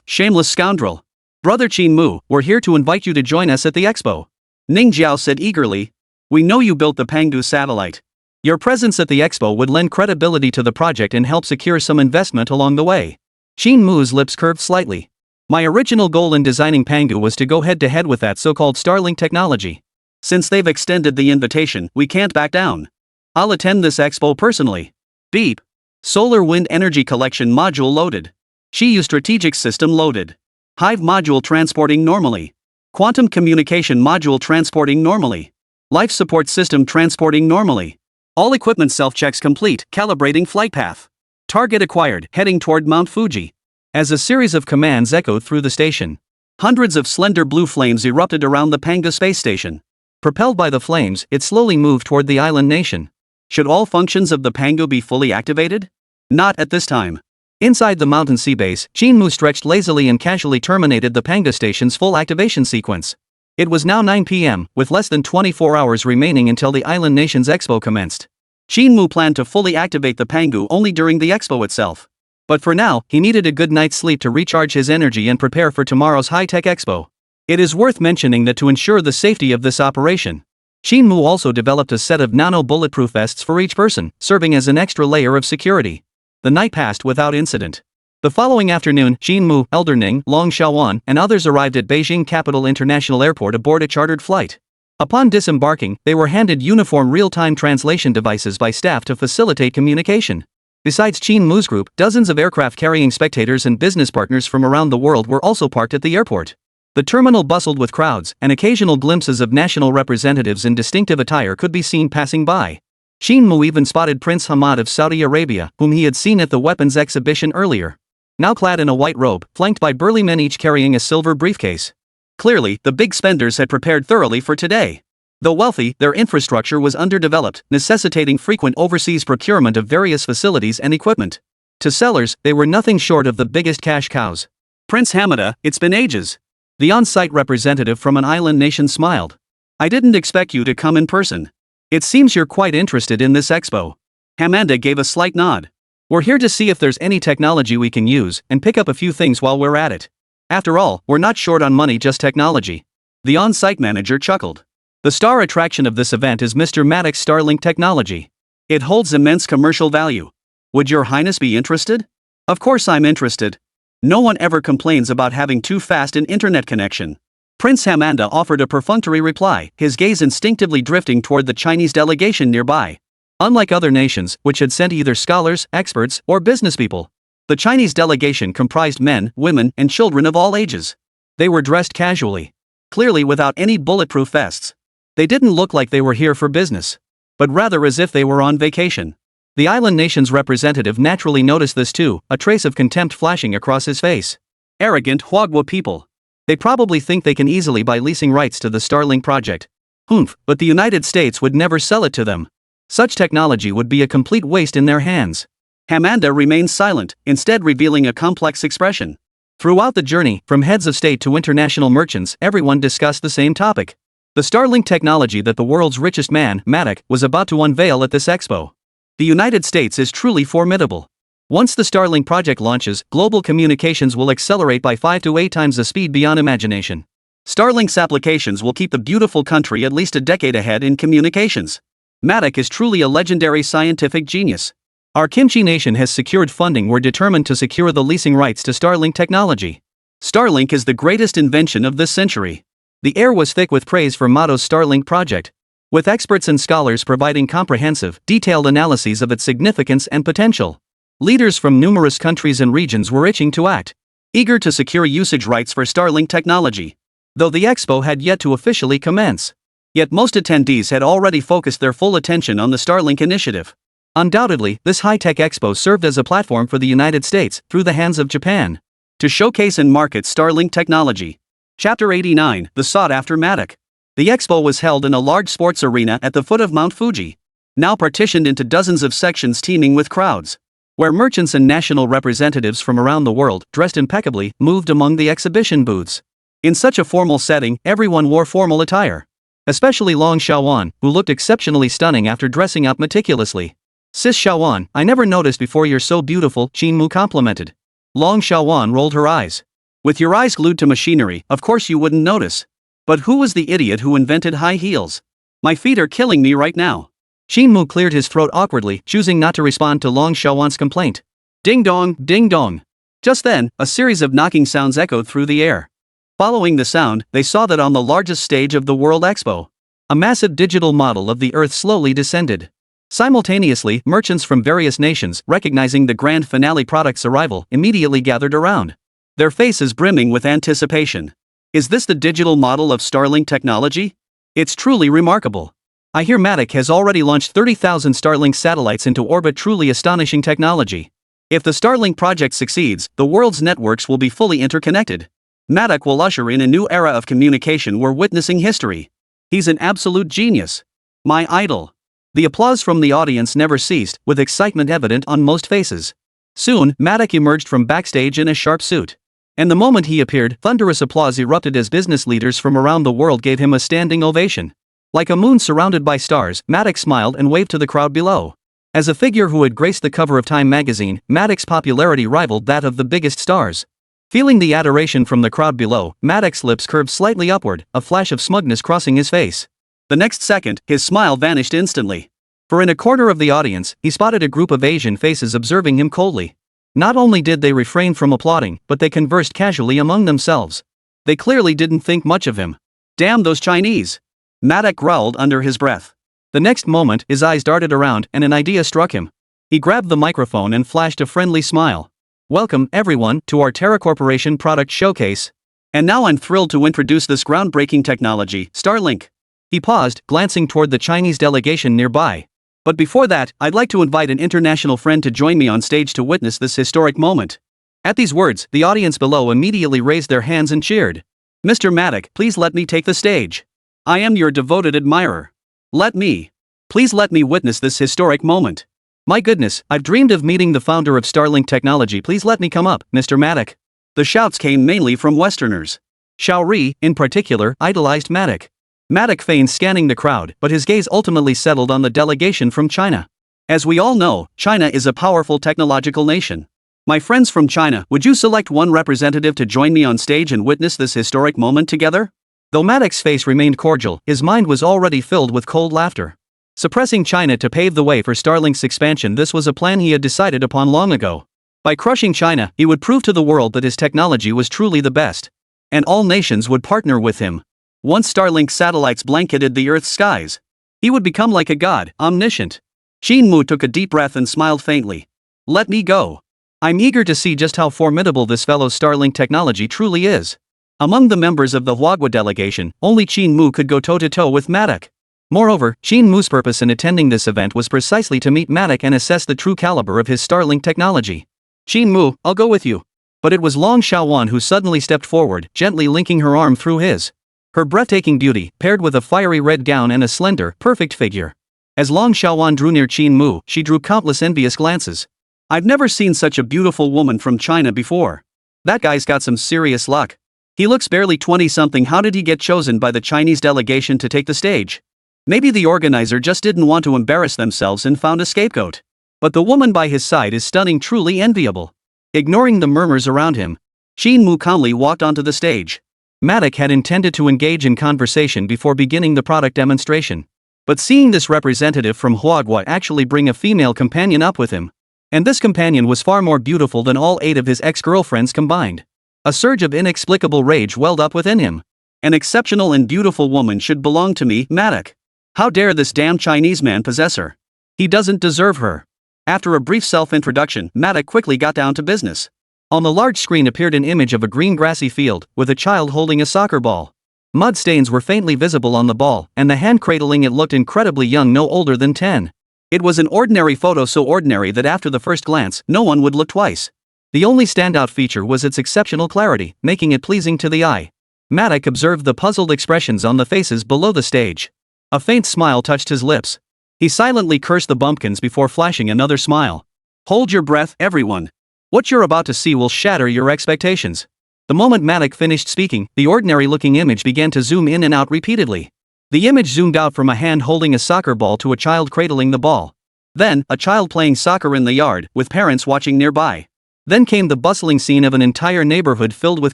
Shameless scoundrel. Brother Qin Mu, we're here to invite you to join us at the expo. Ning Jiao said eagerly. We know you built the Pangu satellite. Your presence at the expo would lend credibility to the project and help secure some investment along the way. Qin Mu's lips curved slightly. My original goal in designing Pangu was to go head-to-head with that so-called Starlink technology. Since they've extended the invitation, we can't back down. I'll attend this expo personally. Beep. Solar wind energy collection module loaded. Shiyu strategic system loaded. Hive module transporting normally. Quantum communication module transporting normally. Life support system transporting normally. All equipment self-checks complete, calibrating flight path. Target acquired, heading toward Mount Fuji. As a series of commands echoed through the station, hundreds of slender blue flames erupted around the Panga space station. Propelled by the flames, it slowly moved toward the island nation. Should all functions of the Pangu be fully activated? Not at this time. Inside the mountain sea base, Qin Mu stretched lazily and casually terminated the Panga station's full activation sequence. It was now 9 p.m., with less than 24 hours remaining until the island nation's expo commenced. Qin Mu planned to fully activate the Pangu only during the expo itself. But for now, he needed a good night's sleep to recharge his energy and prepare for tomorrow's high-tech expo. It is worth mentioning that to ensure the safety of this operation, Qin Mu also developed a set of nano-bulletproof vests for each person, serving as an extra layer of security. The night passed without incident. The following afternoon, Qin Mu, Elder Ning, Long Xiaowan, and others arrived at Beijing Capital International Airport aboard a chartered flight. Upon disembarking, they were handed uniform real-time translation devices by staff to facilitate communication. Besides Qin Mu's group, dozens of aircraft carrying spectators and business partners from around the world were also parked at the airport. The terminal bustled with crowds, and occasional glimpses of national representatives in distinctive attire could be seen passing by. Qin Mu even spotted Prince Hamad of Saudi Arabia, whom he had seen at the weapons exhibition earlier. Now clad in a white robe, flanked by burly men each carrying a silver briefcase. Clearly, the big spenders had prepared thoroughly for today. Though wealthy, their infrastructure was underdeveloped, necessitating frequent overseas procurement of various facilities and equipment. To sellers, they were nothing short of the biggest cash cows. Prince Hamada, it's been ages. The on-site representative from an island nation smiled. I didn't expect you to come in person. It seems you're quite interested in this expo. Hamada gave a slight nod. We're here to see if there's any technology we can use and pick up a few things while we're at it. After all, we're not short on money, just technology. The on-site manager chuckled. The star attraction of this event is Mr. Mach's Starlink technology. It holds immense commercial value. Would your highness be interested? Of course I'm interested. No one ever complains about having too fast an internet connection. Prince Hamada offered a perfunctory reply, his gaze instinctively drifting toward the Chinese delegation nearby. Unlike other nations, which had sent either scholars, experts, or businesspeople, the Chinese delegation comprised men, women, and children of all ages. They were dressed casually, clearly without any bulletproof vests. They didn't look like they were here for business, but rather as if they were on vacation. The island nation's representative naturally noticed this too, a trace of contempt flashing across his face. Arrogant Huagua people. They probably think they can easily buy leasing rights to the Starlink project. Humph, but the United States would never sell it to them. Such technology would be a complete waste in their hands. Hamada remained silent, instead revealing a complex expression. Throughout the journey, from heads of state to international merchants, everyone discussed the same topic. The Starlink technology that the world's richest man, Mach, was about to unveil at this expo. The United States is truly formidable. Once the Starlink project launches, global communications will accelerate by 5 to 8 times the speed beyond imagination. Starlink's applications will keep the beautiful country at least a decade ahead in communications. Mach is truly a legendary scientific genius. Our Kimchi nation has secured funding. We're determined to secure the leasing rights to Starlink technology. Starlink is the greatest invention of this century. The air was thick with praise for Mato's Starlink project, with experts and scholars providing comprehensive, detailed analyses of its significance and potential. Leaders from numerous countries and regions were itching to act, eager to secure usage rights for Starlink technology, though the expo had yet to officially commence. Yet most attendees had already focused their full attention on the Starlink initiative. Undoubtedly, this high-tech expo served as a platform for the United States, through the hands of Japan, to showcase and market Starlink technology. Chapter 89, The Sought-After Mach. The expo was held in a large sports arena at the foot of Mount Fuji, now partitioned into dozens of sections teeming with crowds, where merchants and national representatives from around the world, dressed impeccably, moved among the exhibition booths. In such a formal setting, everyone wore formal attire. Especially Long Xiaowan, who looked exceptionally stunning after dressing up meticulously. Sis Xiaowan, I never noticed before you're so beautiful, Qin Mu complimented. Long Xiaowan rolled her eyes. With your eyes glued to machinery, of course you wouldn't notice. But who was the idiot who invented high heels? My feet are killing me right now. Qin Mu cleared his throat awkwardly, choosing not to respond to Long Xiaowan's complaint. Ding dong, ding dong. Just then, a series of knocking sounds echoed through the air. Following the sound, they saw that on the largest stage of the World Expo, a massive digital model of the Earth slowly descended. Simultaneously, merchants from various nations, recognizing the grand finale product's arrival, immediately gathered around, their faces brimming with anticipation. Is this the digital model of Starlink technology? It's truly remarkable. I hear Mach has already launched 30,000 Starlink satellites into orbit, truly astonishing technology. If the Starlink project succeeds, the world's networks will be fully interconnected. Mach will usher in a new era of communication. We're witnessing history. He's an absolute genius. My idol. The applause from the audience never ceased, with excitement evident on most faces. Soon, Mach emerged from backstage in a sharp suit. And the moment he appeared, thunderous applause erupted as business leaders from around the world gave him a standing ovation. Like a moon surrounded by stars, Mach smiled and waved to the crowd below. As a figure who had graced the cover of Time magazine, Mach's popularity rivaled that of the biggest stars. Feeling the adoration from the crowd below, Mach's lips curved slightly upward, a flash of smugness crossing his face. The next second, his smile vanished instantly. For in a corner of the audience, he spotted a group of Asian faces observing him coldly. Not only did they refrain from applauding, but they conversed casually among themselves. They clearly didn't think much of him. Damn those Chinese! Mach growled under his breath. The next moment, his eyes darted around and an idea struck him. He grabbed the microphone and flashed a friendly smile. Welcome, everyone, to our Terra Corporation product showcase. And now I'm thrilled to introduce this groundbreaking technology, Starlink. He paused, glancing toward the Chinese delegation nearby. But before that, I'd like to invite an international friend to join me on stage to witness this historic moment. At these words, the audience below immediately raised their hands and cheered. Mr. Mach, please let me take the stage. I am your devoted admirer. Please let me witness this historic moment. My goodness, I've dreamed of meeting the founder of Starlink technology. Please let me come up, Mr. Mach. The shouts came mainly from Westerners. Xiaori, in particular, idolized Mach. Mach feigned scanning the crowd, but his gaze ultimately settled on the delegation from China. As we all know, China is a powerful technological nation. My friends from China, would you select one representative to join me on stage and witness this historic moment together? Though Mach's face remained cordial, his mind was already filled with cold laughter. Suppressing China to pave the way for Starlink's expansion, this was a plan he had decided upon long ago. By crushing China, he would prove to the world that his technology was truly the best. And all nations would partner with him. Once Starlink satellites blanketed the Earth's skies, he would become like a god, omniscient. Qin Mu took a deep breath and smiled faintly. Let me go. I'm eager to see just how formidable this fellow's Starlink technology truly is. Among the members of the Huagua delegation, only Qin Mu could go toe-to-toe with Mach. Moreover, Qin Mu's purpose in attending this event was precisely to meet Mach and assess the true caliber of his Starlink technology. Qin Mu, I'll go with you. But it was Long Xiaowan who suddenly stepped forward, gently linking her arm through his. Her breathtaking beauty, paired with a fiery red gown and a slender, perfect figure. As Long Xiaowan drew near Qin Mu, she drew countless envious glances. I've never seen such a beautiful woman from China before. That guy's got some serious luck. He looks barely 20-something. How did he get chosen by the Chinese delegation to take the stage? Maybe the organizer just didn't want to embarrass themselves and found a scapegoat. But the woman by his side is stunning, truly enviable. Ignoring the murmurs around him, Qin Mu calmly walked onto the stage. Mach had intended to engage in conversation before beginning the product demonstration. But seeing this representative from Huagua actually bring a female companion up with him. And this companion was far more beautiful than all 8 of his ex-girlfriends combined. A surge of inexplicable rage welled up within him. An exceptional and beautiful woman should belong to me, Mach. How dare this damn Chinese man possess her? He doesn't deserve her. After a brief self-introduction, Mach quickly got down to business. On the large screen appeared an image of a green grassy field, with a child holding a soccer ball. Mud stains were faintly visible on the ball, and the hand cradling it looked incredibly young, no older than 10. It was an ordinary photo, so ordinary that after the first glance, no one would look twice. The only standout feature was its exceptional clarity, making it pleasing to the eye. Mach observed the puzzled expressions on the faces below the stage. A faint smile touched his lips. He silently cursed the bumpkins before flashing another smile. Hold your breath, everyone. What you're about to see will shatter your expectations. The moment Mach finished speaking, the ordinary-looking image began to zoom in and out repeatedly. The image zoomed out from a hand holding a soccer ball to a child cradling the ball. Then, a child playing soccer in the yard, with parents watching nearby. Then came the bustling scene of an entire neighborhood filled with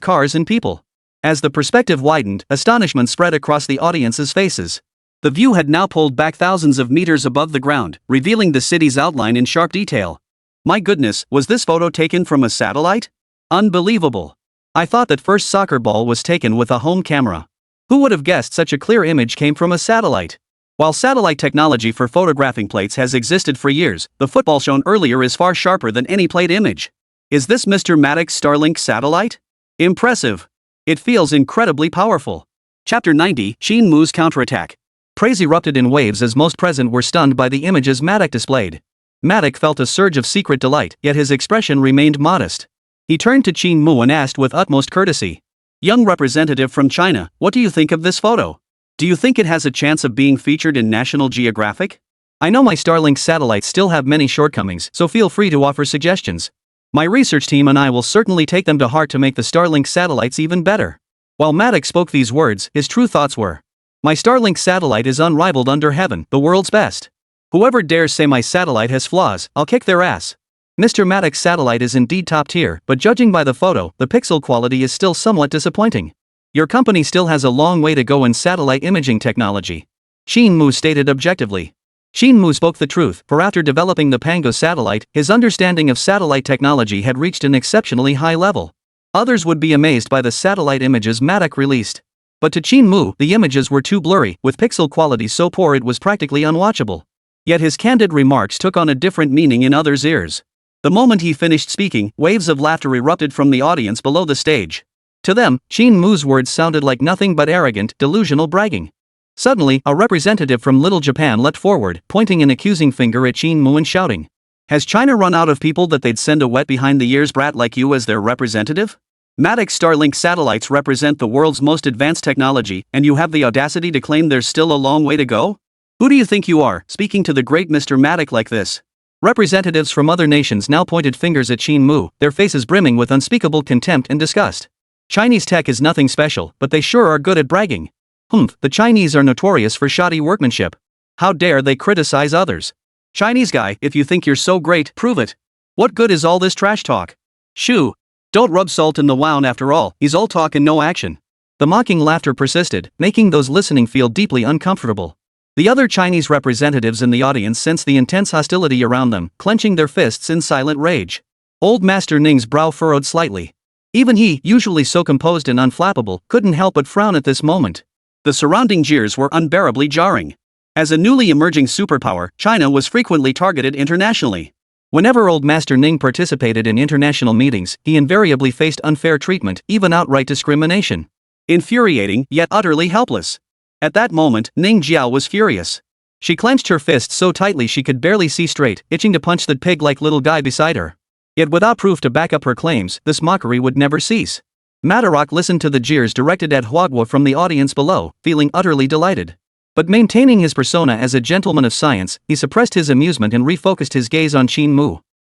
cars and people. As the perspective widened, astonishment spread across the audience's faces. The view had now pulled back thousands of meters above the ground, revealing the city's outline in sharp detail. My goodness, was this photo taken from a satellite? Unbelievable. I thought that first soccer ball was taken with a home camera. Who would have guessed such a clear image came from a satellite? While satellite technology for photographing plates has existed for years, the football shown earlier is far sharper than any plate image. Is this Mr. Mach's Starlink satellite? Impressive. It feels incredibly powerful. Chapter 90, Qin Mu's counterattack. Praise erupted in waves as most present were stunned by the images Mach displayed. Mach felt a surge of secret delight, yet his expression remained modest. He turned to Qin Mu and asked with utmost courtesy. Young representative from China, what do you think of this photo? Do you think it has a chance of being featured in National Geographic? I know my Starlink satellites still have many shortcomings, so feel free to offer suggestions. My research team and I will certainly take them to heart to make the Starlink satellites even better. While Mach spoke these words, his true thoughts were, my Starlink satellite is unrivaled under heaven, the world's best. Whoever dares say my satellite has flaws, I'll kick their ass. Mr. Mach's satellite is indeed top tier, but judging by the photo, the pixel quality is still somewhat disappointing. Your company still has a long way to go in satellite imaging technology. Qin Mu stated objectively. Qin Mu spoke the truth, for after developing the Pango satellite, his understanding of satellite technology had reached an exceptionally high level. Others would be amazed by the satellite images Mach released. But to Qin Mu, the images were too blurry, with pixel quality so poor it was practically unwatchable. Yet his candid remarks took on a different meaning in others' ears. The moment he finished speaking, waves of laughter erupted from the audience below the stage. To them, Qin Mu's words sounded like nothing but arrogant, delusional bragging. Suddenly, a representative from Little Japan leapt forward, pointing an accusing finger at Qin Mu and shouting, has China run out of people that they'd send a wet behind-the-ears brat like you as their representative? Mach's Starlink satellites represent the world's most advanced technology, and you have the audacity to claim there's still a long way to go? Who do you think you are, speaking to the great Mr. Mach like this? Representatives from other nations now pointed fingers at Qin Mu, their faces brimming with unspeakable contempt and disgust. Chinese tech is nothing special, but they sure are good at bragging. The Chinese are notorious for shoddy workmanship. How dare they criticize others? Chinese guy, if you think you're so great, prove it. What good is all this trash talk? Shoo! Don't rub salt in the wound after all, he's all talk and no action. The mocking laughter persisted, making those listening feel deeply uncomfortable. The other Chinese representatives in the audience sensed the intense hostility around them, clenching their fists in silent rage. Old Master Ning's brow furrowed slightly. Even he, usually so composed and unflappable, couldn't help but frown at this moment. The surrounding jeers were unbearably jarring. As a newly emerging superpower, China was frequently targeted internationally. Whenever Old Master Ning participated in international meetings, he invariably faced unfair treatment, even outright discrimination. Infuriating, yet utterly helpless. At that moment, Ning Jiao was furious. She clenched her fists so tightly she could barely see straight, itching to punch that pig-like little guy beside her. Yet without proof to back up her claims, this mockery would never cease. Matarok listened to the jeers directed at Huagua from the audience below, feeling utterly delighted. But maintaining his persona as a gentleman of science, he suppressed his amusement and refocused his gaze on Qin Mu.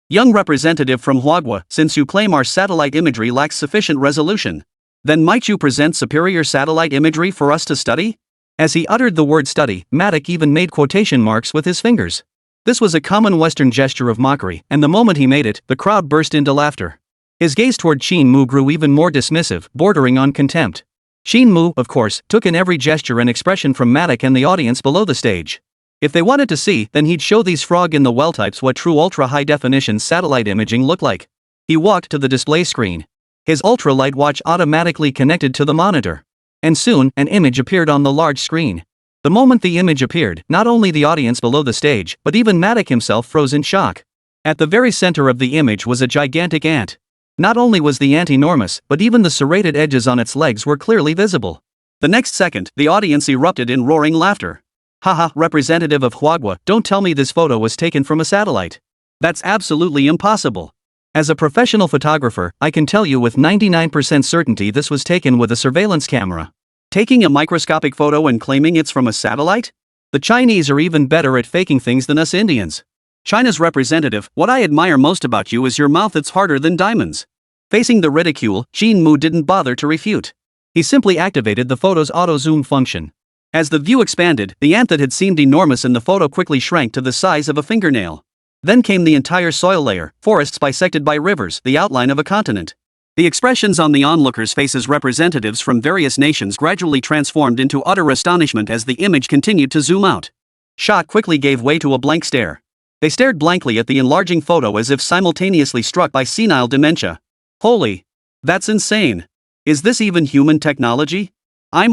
Young representative from Huagua, since you claim our satellite imagery lacks sufficient resolution, then might you present superior satellite imagery for us to study? As he uttered the word study, Mach even made quotation marks with his fingers. This was a common Western gesture of mockery, and the moment he made it, the crowd burst into laughter. His gaze toward Qin Mu grew even more dismissive, bordering on contempt. Qin Mu, of course, took in every gesture and expression from Mach and the audience below the stage. If they wanted to see, then he'd show these frog-in-the-well types what true ultra-high-definition satellite imaging looked like. He walked to the display screen. His ultralight watch automatically connected to the monitor. And soon, an image appeared on the large screen. The moment the image appeared, not only the audience below the stage, but even Mach himself froze in shock. At the very center of the image was a gigantic ant. Not only was the ant enormous, but even the serrated edges on its legs were clearly visible. The next second, the audience erupted in roaring laughter. Haha, representative of Huagua, don't tell me this photo was taken from a satellite. That's absolutely impossible. As a professional photographer, I can tell you with 99% certainty this was taken with a surveillance camera. Taking a microscopic photo and claiming it's from a satellite? The Chinese are even better at faking things than us Indians. China's representative, what I admire most about you is your mouth that's harder than diamonds. Facing the ridicule, Qin Mu didn't bother to refute. He simply activated the photo's auto-zoom function. As the view expanded, the ant that had seemed enormous in the photo quickly shrank to the size of a fingernail. Then came the entire soil layer, forests bisected by rivers, the outline of a continent. The expressions on the onlookers' faces representatives from various nations gradually transformed into utter astonishment as the image continued to zoom out. Shock quickly gave way to a blank stare. They stared blankly at the enlarging photo as if simultaneously struck by senile dementia. Holy! That's insane! Is this even human technology? I'm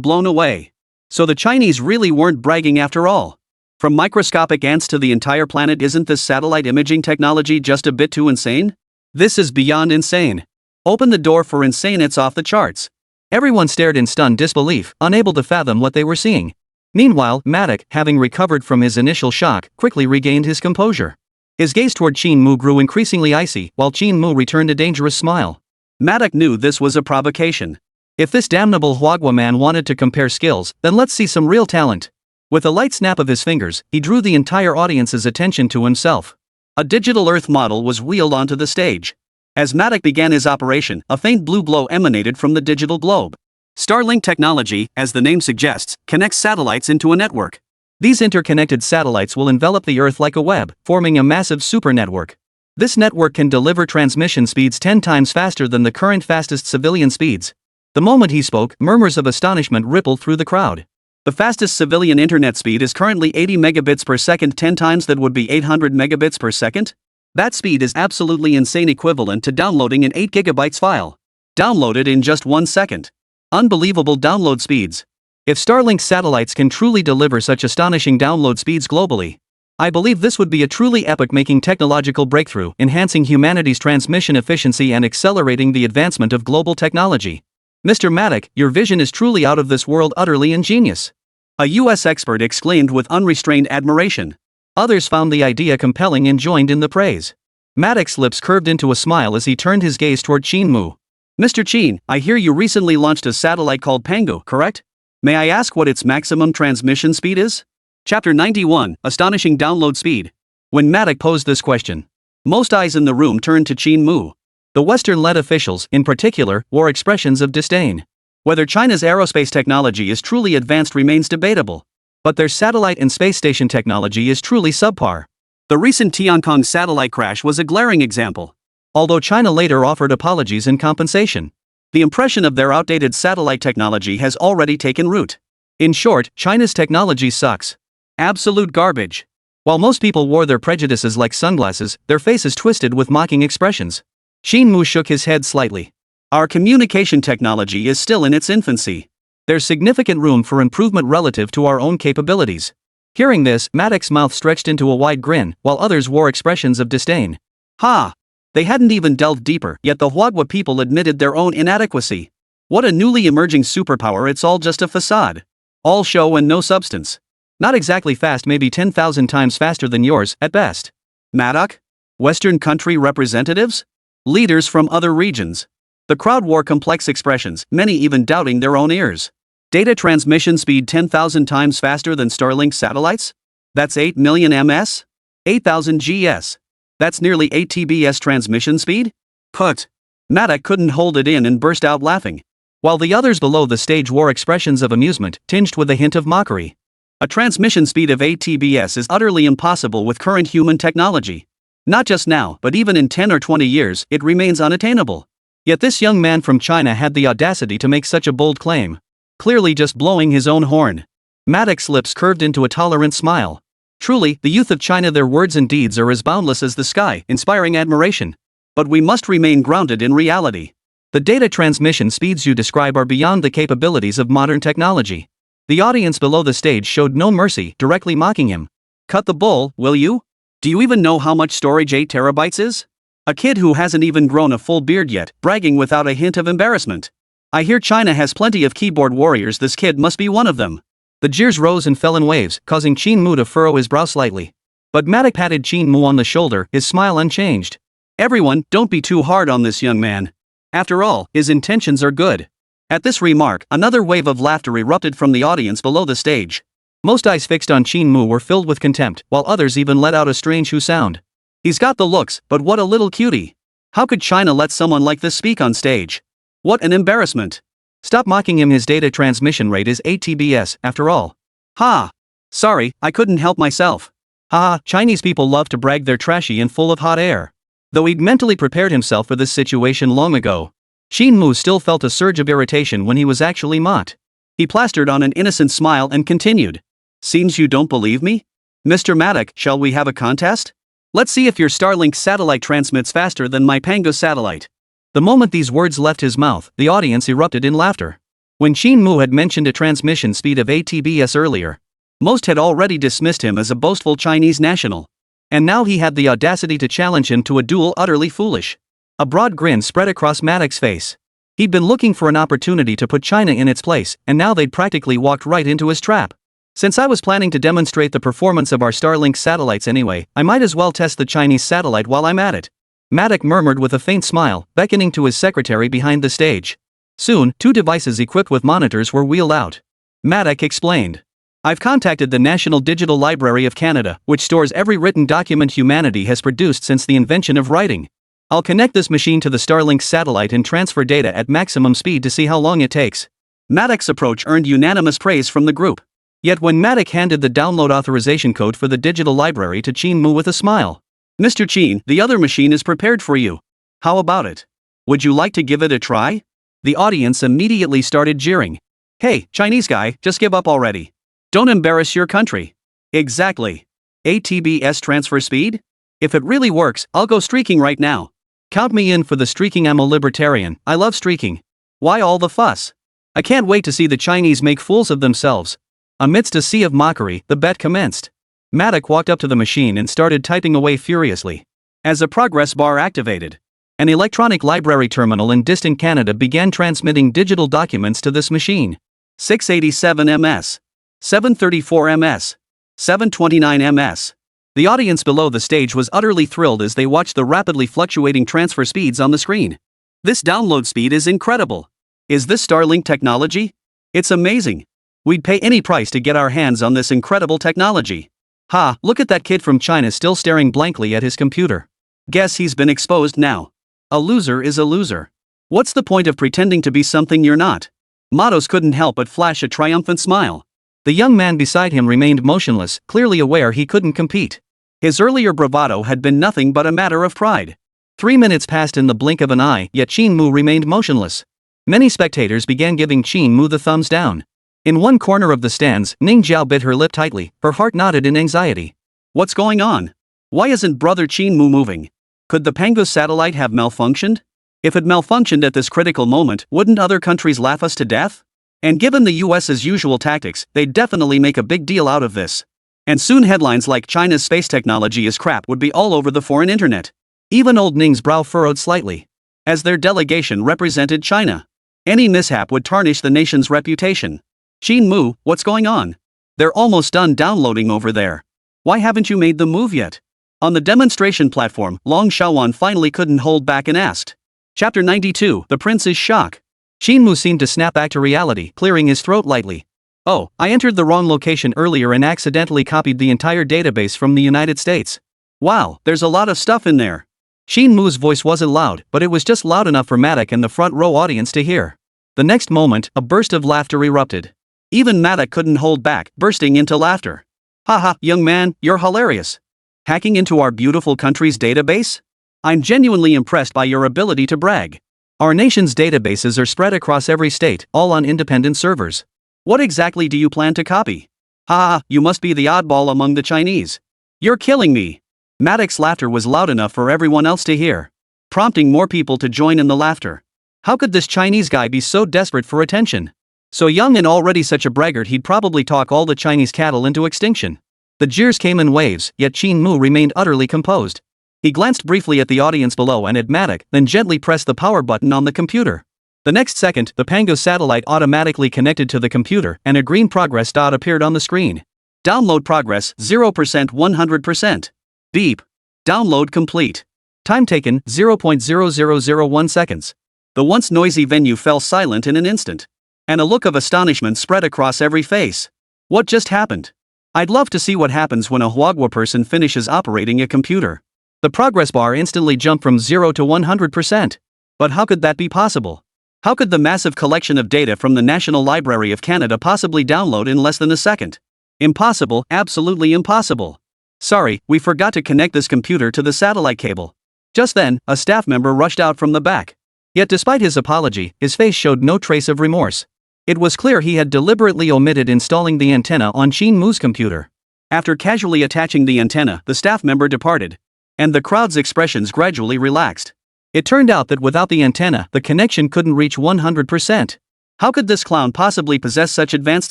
blown away. So the Chinese really weren't bragging after all. From microscopic ants to the entire planet, isn't this satellite imaging technology just a bit too insane? This is beyond insane. Open the door for insane, it's off the charts. Everyone stared in stunned disbelief, unable to fathom what they were seeing. Meanwhile, Mach, having recovered from his initial shock, quickly regained his composure. His gaze toward Qin Mu grew increasingly icy, while Qin Mu returned a dangerous smile. Mach knew this was a provocation. If this damnable Huagua man wanted to compare skills, then let's see some real talent. With a light snap of his fingers, he drew the entire audience's attention to himself. A digital Earth model was wheeled onto the stage. As Mach began his operation, a faint blue glow emanated from the digital globe. Starlink technology, as the name suggests, connects satellites into a network. These interconnected satellites will envelop the Earth like a web, forming a massive supernetwork. This network can deliver transmission speeds 10 times faster than the current fastest civilian speeds. The moment he spoke, murmurs of astonishment rippled through the crowd. The fastest civilian internet speed is currently 80 megabits per second, 10 times that would be 800 megabits per second? That speed is absolutely insane, equivalent to downloading an 8 gigabytes file. Downloaded in just 1 second. Unbelievable download speeds. If Starlink satellites can truly deliver such astonishing download speeds globally, I believe this would be a truly epoch-making technological breakthrough, enhancing humanity's transmission efficiency and accelerating the advancement of global technology. Mr. Mach, your vision is truly out of this world, utterly ingenious. A US expert exclaimed with unrestrained admiration. Others found the idea compelling and joined in the praise. Mach's lips curved into a smile as he turned his gaze toward Qin Mu. Mr. Qin, I hear you recently launched a satellite called Pangu, correct? May I ask what its maximum transmission speed is? Chapter 91, Astonishing Download Speed. When Mach posed this question, most eyes in the room turned to Qin Mu. The Western-led officials, in particular, wore expressions of disdain. Whether China's aerospace technology is truly advanced remains debatable. But their satellite and space station technology is truly subpar. The recent Tiangong satellite crash was a glaring example. Although China later offered apologies and compensation, the impression of their outdated satellite technology has already taken root. In short, China's technology sucks. Absolute garbage. While most people wore their prejudices like sunglasses, their faces twisted with mocking expressions. Qin Mu shook his head slightly. Our communication technology is still in its infancy. There's significant room for improvement relative to our own capabilities. Hearing this, Mach's mouth stretched into a wide grin, while others wore expressions of disdain. Ha! They hadn't even delved deeper, yet the Huadwa people admitted their own inadequacy. What a newly emerging superpower, it's all just a facade. All show and no substance. Not exactly fast, maybe 10,000 times faster than yours, at best. Mach? Western country representatives? Leaders from other regions. The crowd wore complex expressions, many even doubting their own ears. Data transmission speed 10,000 times faster than Starlink satellites? That's 8 million ms? 8,000 gs. That's nearly 8 TBS transmission speed? Put. Mach couldn't hold it in and burst out laughing. While the others below the stage wore expressions of amusement, tinged with a hint of mockery. A transmission speed of 8 TBS is utterly impossible with current human technology. Not just now, but even in 10 or 20 years, it remains unattainable. Yet this young man from China had the audacity to make such a bold claim. Clearly just blowing his own horn. Mach's lips curved into a tolerant smile. Truly, the youth of China, their words and deeds are as boundless as the sky, inspiring admiration. But we must remain grounded in reality. The data transmission speeds you describe are beyond the capabilities of modern technology. The audience below the stage showed no mercy, directly mocking him. Cut the bull, will you? Do you even know how much storage 8 terabytes is? A kid who hasn't even grown a full beard yet, bragging without a hint of embarrassment. I hear China has plenty of keyboard warriors, this kid must be one of them. The jeers rose and fell in waves, causing Qin Mu to furrow his brow slightly. But Mach patted Qin Mu on the shoulder, his smile unchanged. Everyone, don't be too hard on this young man. After all, his intentions are good. At this remark, another wave of laughter erupted from the audience below the stage. Most eyes fixed on Qin Mu were filled with contempt, while others even let out a strange hoo sound. He's got the looks, but what a little cutie. How could China let someone like this speak on stage? What an embarrassment. Stop mocking him, his data transmission rate is 8 TBS, after all. Ha! Sorry, I couldn't help myself. Haha, Chinese people love to brag they're trashy and full of hot air. Though he'd mentally prepared himself for this situation long ago, Qin Mu still felt a surge of irritation when he was actually mocked. He plastered on an innocent smile and continued. Seems you don't believe me? Mr. Mach, shall we have a contest? Let's see if your Starlink satellite transmits faster than my Pango satellite. The moment these words left his mouth, the audience erupted in laughter. When Qin Mu had mentioned a transmission speed of 8 TBS earlier, most had already dismissed him as a boastful Chinese national. And now he had the audacity to challenge him to a duel utterly foolish. A broad grin spread across Mach's face. He'd been looking for an opportunity to put China in its place, and now they'd practically walked right into his trap. Since I was planning to demonstrate the performance of our Starlink satellites anyway, I might as well test the Chinese satellite while I'm at it. Mach murmured with a faint smile, beckoning to his secretary behind the stage. Soon, 2 devices equipped with monitors were wheeled out. Mach explained. I've contacted the National Digital Library of Canada, which stores every written document humanity has produced since the invention of writing. I'll connect this machine to the Starlink satellite and transfer data at maximum speed to see how long it takes. Mach's approach earned unanimous praise from the group. Yet when Mach handed the download authorization code for the digital library to Qin Mu with a smile. Mr. Qin, the other machine is prepared for you. How about it? Would you like to give it a try? The audience immediately started jeering. Hey, Chinese guy, just give up already. Don't embarrass your country. Exactly. 8 TBS transfer speed? If it really works, I'll go streaking right now. Count me in for the streaking, I'm a libertarian, I love streaking. Why all the fuss? I can't wait to see the Chinese make fools of themselves. Amidst a sea of mockery, the bet commenced. Mach walked up to the machine and started typing away furiously. As a progress bar activated, an electronic library terminal in distant Canada began transmitting digital documents to this machine. 687 ms. 734 ms. 729 ms. The audience below the stage was utterly thrilled as they watched the rapidly fluctuating transfer speeds on the screen. This download speed is incredible. Is this Starlink technology? It's amazing. We'd pay any price to get our hands on this incredible technology. Ha, look at that kid from China still staring blankly at his computer. Guess he's been exposed now. A loser is a loser. What's the point of pretending to be something you're not? Matos couldn't help but flash a triumphant smile. The young man beside him remained motionless, clearly aware he couldn't compete. His earlier bravado had been nothing but a matter of pride. 3 minutes passed in the blink of an eye, yet Qin Mu remained motionless. Many spectators began giving Qin Mu the thumbs down. In one corner of the stands, Ning Jiao bit her lip tightly, her heart knotted in anxiety. What's going on? Why isn't brother Qin Mu moving? Could the Pangu satellite have malfunctioned? If it malfunctioned at this critical moment, wouldn't other countries laugh us to death? And given the US's usual tactics, they'd definitely make a big deal out of this. And soon headlines like China's space technology is crap would be all over the foreign internet. Even old Ning's brow furrowed slightly. As their delegation represented China, any mishap would tarnish the nation's reputation. Qin Mu, what's going on? They're almost done downloading over there. Why haven't you made the move yet? On the demonstration platform, Long Xiaowan finally couldn't hold back and asked. Chapter 92, The Prince's Shock. Qin Mu seemed to snap back to reality, clearing his throat lightly. Oh, I entered the wrong location earlier and accidentally copied the entire database from the United States. Wow, there's a lot of stuff in there. Qin Mu's voice wasn't loud, but it was just loud enough for Matic and the front row audience to hear. The next moment, a burst of laughter erupted. Even Matic couldn't hold back, bursting into laughter. Haha, young man, you're hilarious. Hacking into our beautiful country's database? I'm genuinely impressed by your ability to brag. Our nation's databases are spread across every state, all on independent servers. What exactly do you plan to copy? Haha, you must be the oddball among the Chinese. You're killing me. Matic's laughter was loud enough for everyone else to hear, prompting more people to join in the laughter. How could this Chinese guy be so desperate for attention? So young and already such a braggart, he'd probably talk all the Chinese cattle into extinction. The jeers came in waves, yet Qin Mu remained utterly composed. He glanced briefly at the audience below and at Matic, then gently pressed the power button on the computer. The next second, the Pangu satellite automatically connected to the computer and a green progress dot appeared on the screen. Download progress 0% 100%. Beep. Download complete. Time taken 0.0001 seconds. The once noisy venue fell silent in an instant. And a look of astonishment spread across every face. What just happened? I'd love to see what happens when a Huagua person finishes operating a computer. The progress bar instantly jumped from 0 to 100%. But how could that be possible? How could the massive collection of data from the National Library of Canada possibly download in less than a second? Impossible, absolutely impossible. Sorry, we forgot to connect this computer to the satellite cable. Just then, a staff member rushed out from the back. Yet despite his apology, his face showed no trace of remorse. It was clear he had deliberately omitted installing the antenna on Qin Mu's computer. After casually attaching the antenna, the staff member departed. And the crowd's expressions gradually relaxed. It turned out that without the antenna, the connection couldn't reach 100%. How could this clown possibly possess such advanced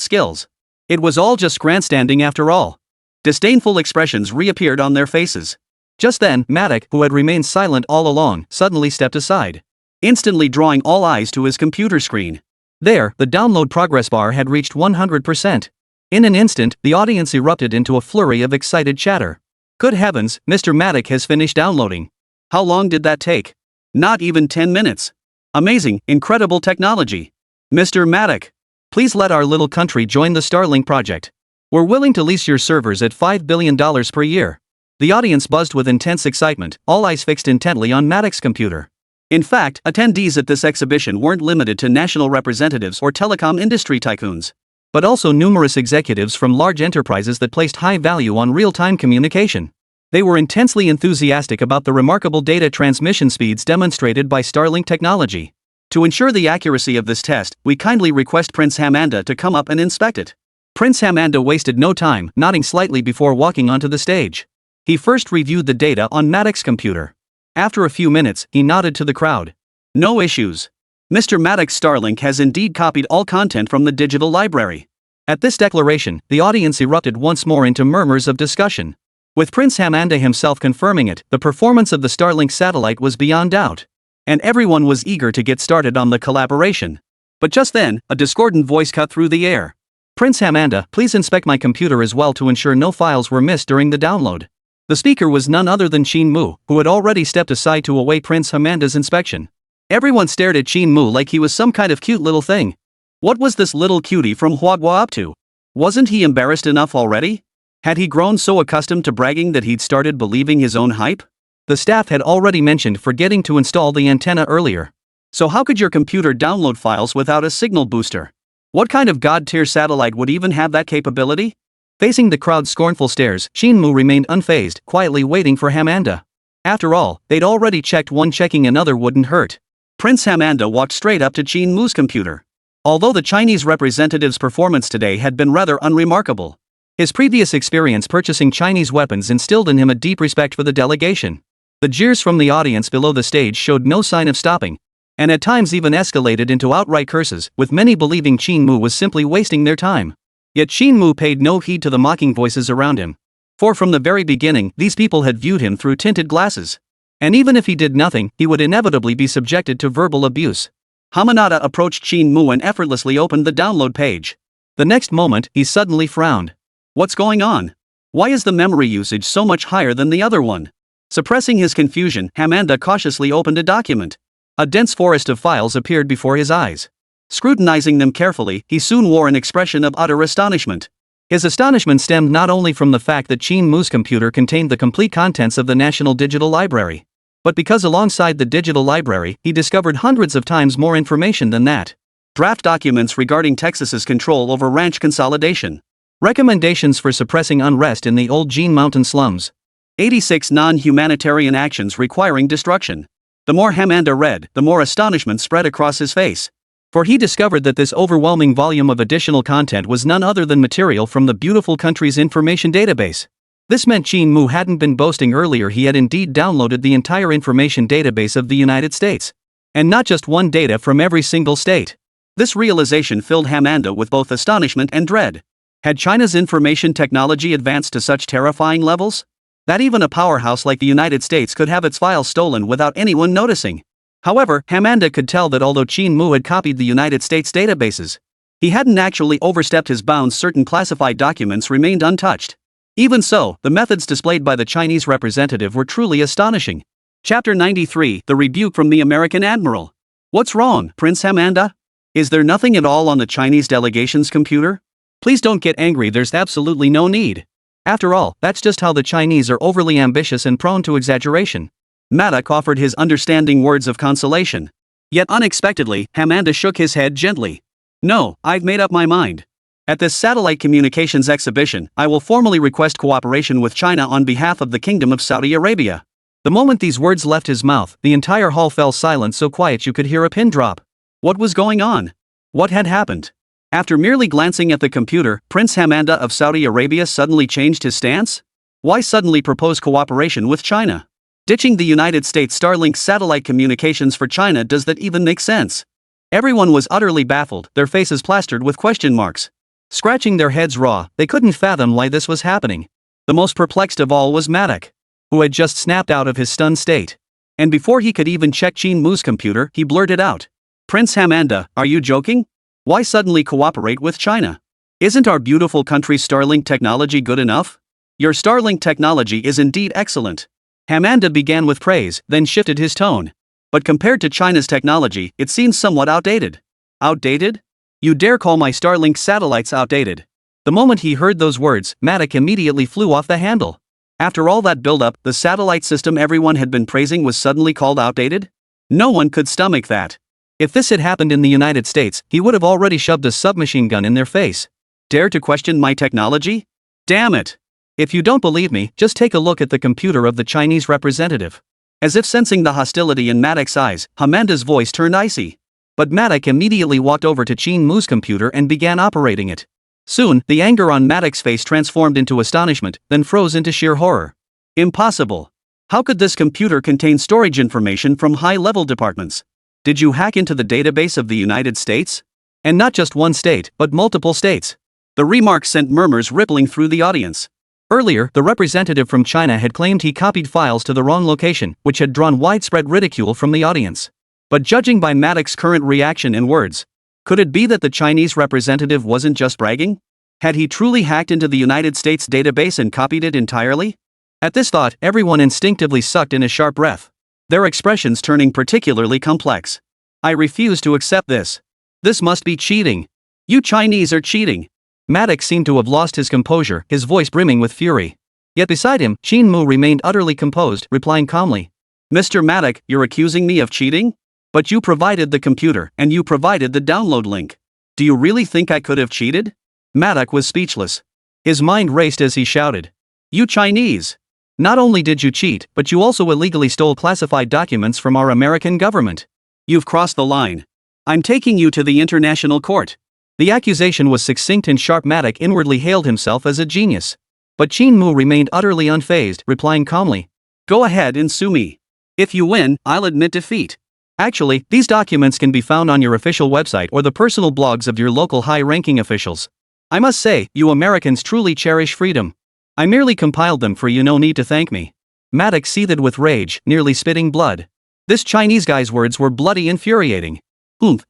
skills? It was all just grandstanding after all. Disdainful expressions reappeared on their faces. Just then, Matic, who had remained silent all along, suddenly stepped aside, instantly drawing all eyes to his computer screen. There, the download progress bar had reached 100%. In an instant, the audience erupted into a flurry of excited chatter. Good heavens, Mr. Matic has finished downloading. How long did that take? Not even 10 minutes. Amazing, incredible technology. Mr. Matic, please let our little country join the Starlink project. We're willing to lease your servers at $5 billion per year. The audience buzzed with intense excitement, all eyes fixed intently on Matic's computer. In fact, attendees at this exhibition weren't limited to national representatives or telecom industry tycoons, but also numerous executives from large enterprises that placed high value on real-time communication. They were intensely enthusiastic about the remarkable data transmission speeds demonstrated by Starlink technology. To ensure the accuracy of this test, we kindly request Prince Hamanda to come up and inspect it. Prince Hamanda wasted no time, nodding slightly before walking onto the stage. He first reviewed the data on Matic's computer. After a few minutes, he nodded to the crowd. No issues. Mr. Matic's Starlink has indeed copied all content from the digital library. At this declaration, the audience erupted once more into murmurs of discussion. With Prince Hamanda himself confirming it, the performance of the Starlink satellite was beyond doubt. And everyone was eager to get started on the collaboration. But just then, a discordant voice cut through the air. Prince Hamanda, please inspect my computer as well to ensure no files were missed during the download. The speaker was none other than Qin Mu, who had already stepped aside to await Prince Hamanda's inspection. Everyone stared at Qin Mu like he was some kind of cute little thing. What was this little cutie from Huagua up to? Wasn't he embarrassed enough already? Had he grown so accustomed to bragging that he'd started believing his own hype? The staff had already mentioned forgetting to install the antenna earlier. So how could your computer download files without a signal booster? What kind of god-tier satellite would even have that capability? Facing the crowd's scornful stares, Qin Mu remained unfazed, quietly waiting for Hamanda. After all, they'd already checked one, checking another wouldn't hurt. Prince Hamanda walked straight up to Qin Mu's computer. Although the Chinese representative's performance today had been rather unremarkable, his previous experience purchasing Chinese weapons instilled in him a deep respect for the delegation. The jeers from the audience below the stage showed no sign of stopping, and at times even escalated into outright curses, with many believing Qin Mu was simply wasting their time. Yet Qin Mu paid no heed to the mocking voices around him. For from the very beginning, these people had viewed him through tinted glasses. And even if he did nothing, he would inevitably be subjected to verbal abuse. Hamada approached Qin Mu and effortlessly opened the download page. The next moment, he suddenly frowned. What's going on? Why is the memory usage so much higher than the other one? Suppressing his confusion, Hamanda cautiously opened a document. A dense forest of files appeared before his eyes. Scrutinizing them carefully, he soon wore an expression of utter astonishment. His astonishment stemmed not only from the fact that Qin Mu's computer contained the complete contents of the National Digital Library, but because alongside the digital library, he discovered hundreds of times more information than that. Draft documents regarding Texas's control over ranch consolidation. Recommendations for suppressing unrest in the old Jean Mountain slums. 86 non-humanitarian actions requiring destruction. The more Hamanda read, the more astonishment spread across his face. For he discovered that this overwhelming volume of additional content was none other than material from the beautiful country's information database. This meant Qin Mu hadn't been boasting earlier, he had indeed downloaded the entire information database of the United States. And not just one data from every single state. This realization filled Hamanda with both astonishment and dread. Had China's information technology advanced to such terrifying levels? That even a powerhouse like the United States could have its files stolen without anyone noticing. However, Hamanda could tell that although Qin Mu had copied the United States databases, he hadn't actually overstepped his bounds. Certain classified documents remained untouched. Even so, the methods displayed by the Chinese representative were truly astonishing. Chapter 93, The Rebuke from the American Admiral. What's wrong, Prince Hamanda? Is there nothing at all on the Chinese delegation's computer? Please don't get angry, there's absolutely no need. After all, that's just how the Chinese are, overly ambitious and prone to exaggeration. Mach offered his understanding words of consolation. Yet unexpectedly, Hamanda shook his head gently. No, I've made up my mind. At this satellite communications exhibition, I will formally request cooperation with China on behalf of the Kingdom of Saudi Arabia. The moment these words left his mouth, the entire hall fell silent, so quiet you could hear a pin drop. What was going on? What had happened? After merely glancing at the computer, Prince Hamanda of Saudi Arabia suddenly changed his stance? Why suddenly propose cooperation with China? Ditching the United States Starlink satellite communications for China, does that even make sense? Everyone was utterly baffled, their faces plastered with question marks. Scratching their heads raw, they couldn't fathom why this was happening. The most perplexed of all was Mach, who had just snapped out of his stunned state. And before he could even check Qin Mu's computer, he blurted out, Prince Hamanda, are you joking? Why suddenly cooperate with China? Isn't our beautiful country's Starlink technology good enough? Your Starlink technology is indeed excellent. Hamanda began with praise, then shifted his tone. But compared to China's technology, it seems somewhat outdated. Outdated? You dare call my Starlink satellites outdated? The moment he heard those words, Mach immediately flew off the handle. After all that build-up, the satellite system everyone had been praising was suddenly called outdated? No one could stomach that. If this had happened in the United States, he would have already shoved a submachine gun in their face. Dare to question my technology? Damn it! If you don't believe me, just take a look at the computer of the Chinese representative. As if sensing the hostility in Mach's eyes, Hamanda's voice turned icy. But Mach immediately walked over to Qin Mu's computer and began operating it. Soon, the anger on Mach's face transformed into astonishment, then froze into sheer horror. Impossible! How could this computer contain storage information from high-level departments? Did you hack into the database of the United States? And not just one state, but multiple states. The remark sent murmurs rippling through the audience. Earlier, the representative from China had claimed he copied files to the wrong location, which had drawn widespread ridicule from the audience. But judging by Mach's current reaction and words, could it be that the Chinese representative wasn't just bragging? Had he truly hacked into the United States database and copied it entirely? At this thought, everyone instinctively sucked in a sharp breath, their expressions turning particularly complex. I refuse to accept this. This must be cheating. You Chinese are cheating. Maddox seemed to have lost his composure, his voice brimming with fury. Yet beside him, Qin Mu remained utterly composed, replying calmly. Mr. Maddox, you're accusing me of cheating? But you provided the computer, and you provided the download link. Do you really think I could have cheated? Maddox was speechless. His mind raced as he shouted. You Chinese! Not only did you cheat, but you also illegally stole classified documents from our American government. You've crossed the line. I'm taking you to the international court. The accusation was succinct and sharp. Maddox inwardly hailed himself as a genius. But Qin Mu remained utterly unfazed, replying calmly. Go ahead and sue me. If you win, I'll admit defeat. Actually, these documents can be found on your official website or the personal blogs of your local high-ranking officials. I must say, you Americans truly cherish freedom. I merely compiled them for you, no need to thank me. Maddox seethed with rage, nearly spitting blood. This Chinese guy's words were bloody infuriating.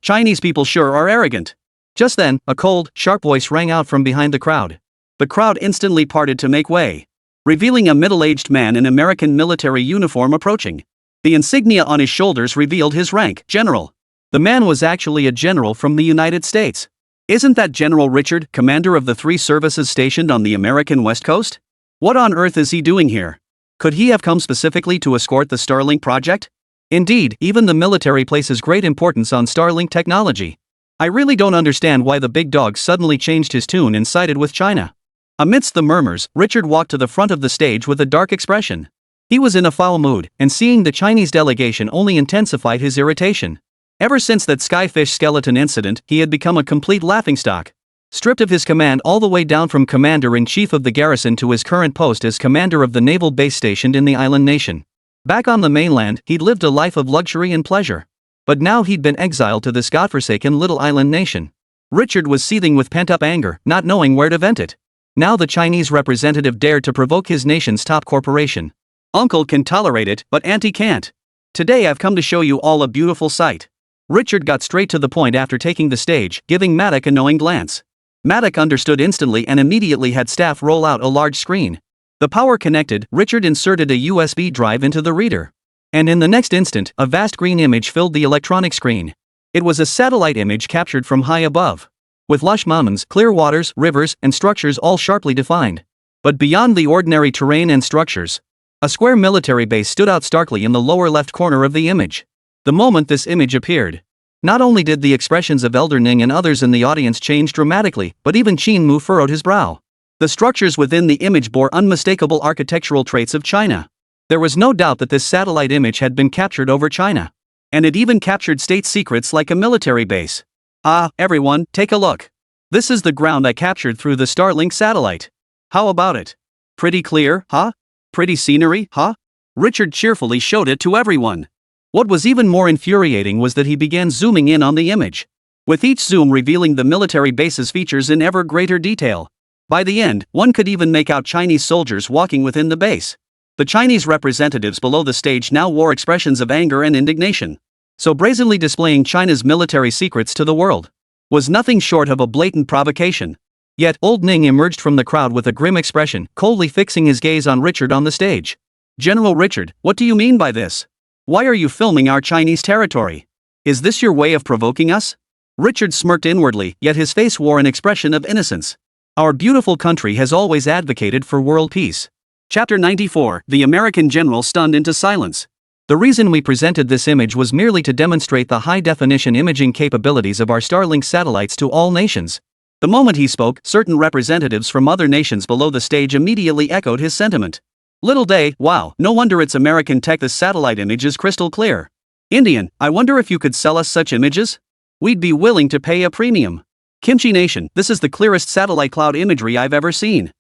Chinese people sure are arrogant. Just then, a cold, sharp voice rang out from behind the crowd. The crowd instantly parted to make way, revealing a middle-aged man in American military uniform approaching. The insignia on his shoulders revealed his rank, General. The man was actually a general from the United States. Isn't that General Richard, commander of the 3 services stationed on the American West Coast? What on earth is he doing here? Could he have come specifically to escort the Starlink project? Indeed, even the military places great importance on Starlink technology. I really don't understand why the big dog suddenly changed his tune and sided with China. Amidst the murmurs, Richard walked to the front of the stage with a dark expression. He was in a foul mood, and seeing the Chinese delegation only intensified his irritation. Ever since that skyfish skeleton incident, he had become a complete laughingstock. Stripped of his command all the way down from commander-in-chief of the garrison to his current post as commander of the naval base stationed in the island nation. Back on the mainland, he'd lived a life of luxury and pleasure. But now he'd been exiled to this godforsaken little island nation. Richard was seething with pent-up anger, not knowing where to vent it. Now the Chinese representative dared to provoke his nation's top corporation. Uncle can tolerate it, but Auntie can't. Today I've come to show you all a beautiful sight. Richard got straight to the point after taking the stage, giving Maddox a knowing glance. Maddox understood instantly and immediately had staff roll out a large screen. The power connected, Richard inserted a USB drive into the reader. And in the next instant, a vast green image filled the electronic screen. It was a satellite image captured from high above. With lush mountains, clear waters, rivers, and structures all sharply defined. But beyond the ordinary terrain and structures, a square military base stood out starkly in the lower left corner of the image. The moment this image appeared, not only did the expressions of Elder Ning and others in the audience change dramatically, but even Qin Mu furrowed his brow. The structures within the image bore unmistakable architectural traits of China. There was no doubt that this satellite image had been captured over China. And it even captured state secrets like a military base. Ah, everyone, take a look. This is the ground I captured through the Starlink satellite. How about it? Pretty clear, huh? Pretty scenery, huh? Richard cheerfully showed it to everyone. What was even more infuriating was that he began zooming in on the image, with each zoom revealing the military base's features in ever greater detail. By the end, one could even make out Chinese soldiers walking within the base. The Chinese representatives below the stage now wore expressions of anger and indignation. So brazenly displaying China's military secrets to the world was nothing short of a blatant provocation. Yet, old Ning emerged from the crowd with a grim expression, coldly fixing his gaze on Richard on the stage. General Richard, what do you mean by this? Why are you filming our Chinese territory? Is this your way of provoking us? Richard smirked inwardly, yet his face wore an expression of innocence. Our beautiful country has always advocated for world peace. Chapter 94, The American General Stunned into Silence. The reason we presented this image was merely to demonstrate the high-definition imaging capabilities of our Starlink satellites to all nations. The moment he spoke, certain representatives from other nations below the stage immediately echoed his sentiment. Little day, wow, no wonder it's American tech. The satellite image is crystal clear. Indian, I wonder if you could sell us such images? We'd be willing to pay a premium. Kimchi Nation, this is the clearest satellite cloud imagery I've ever seen.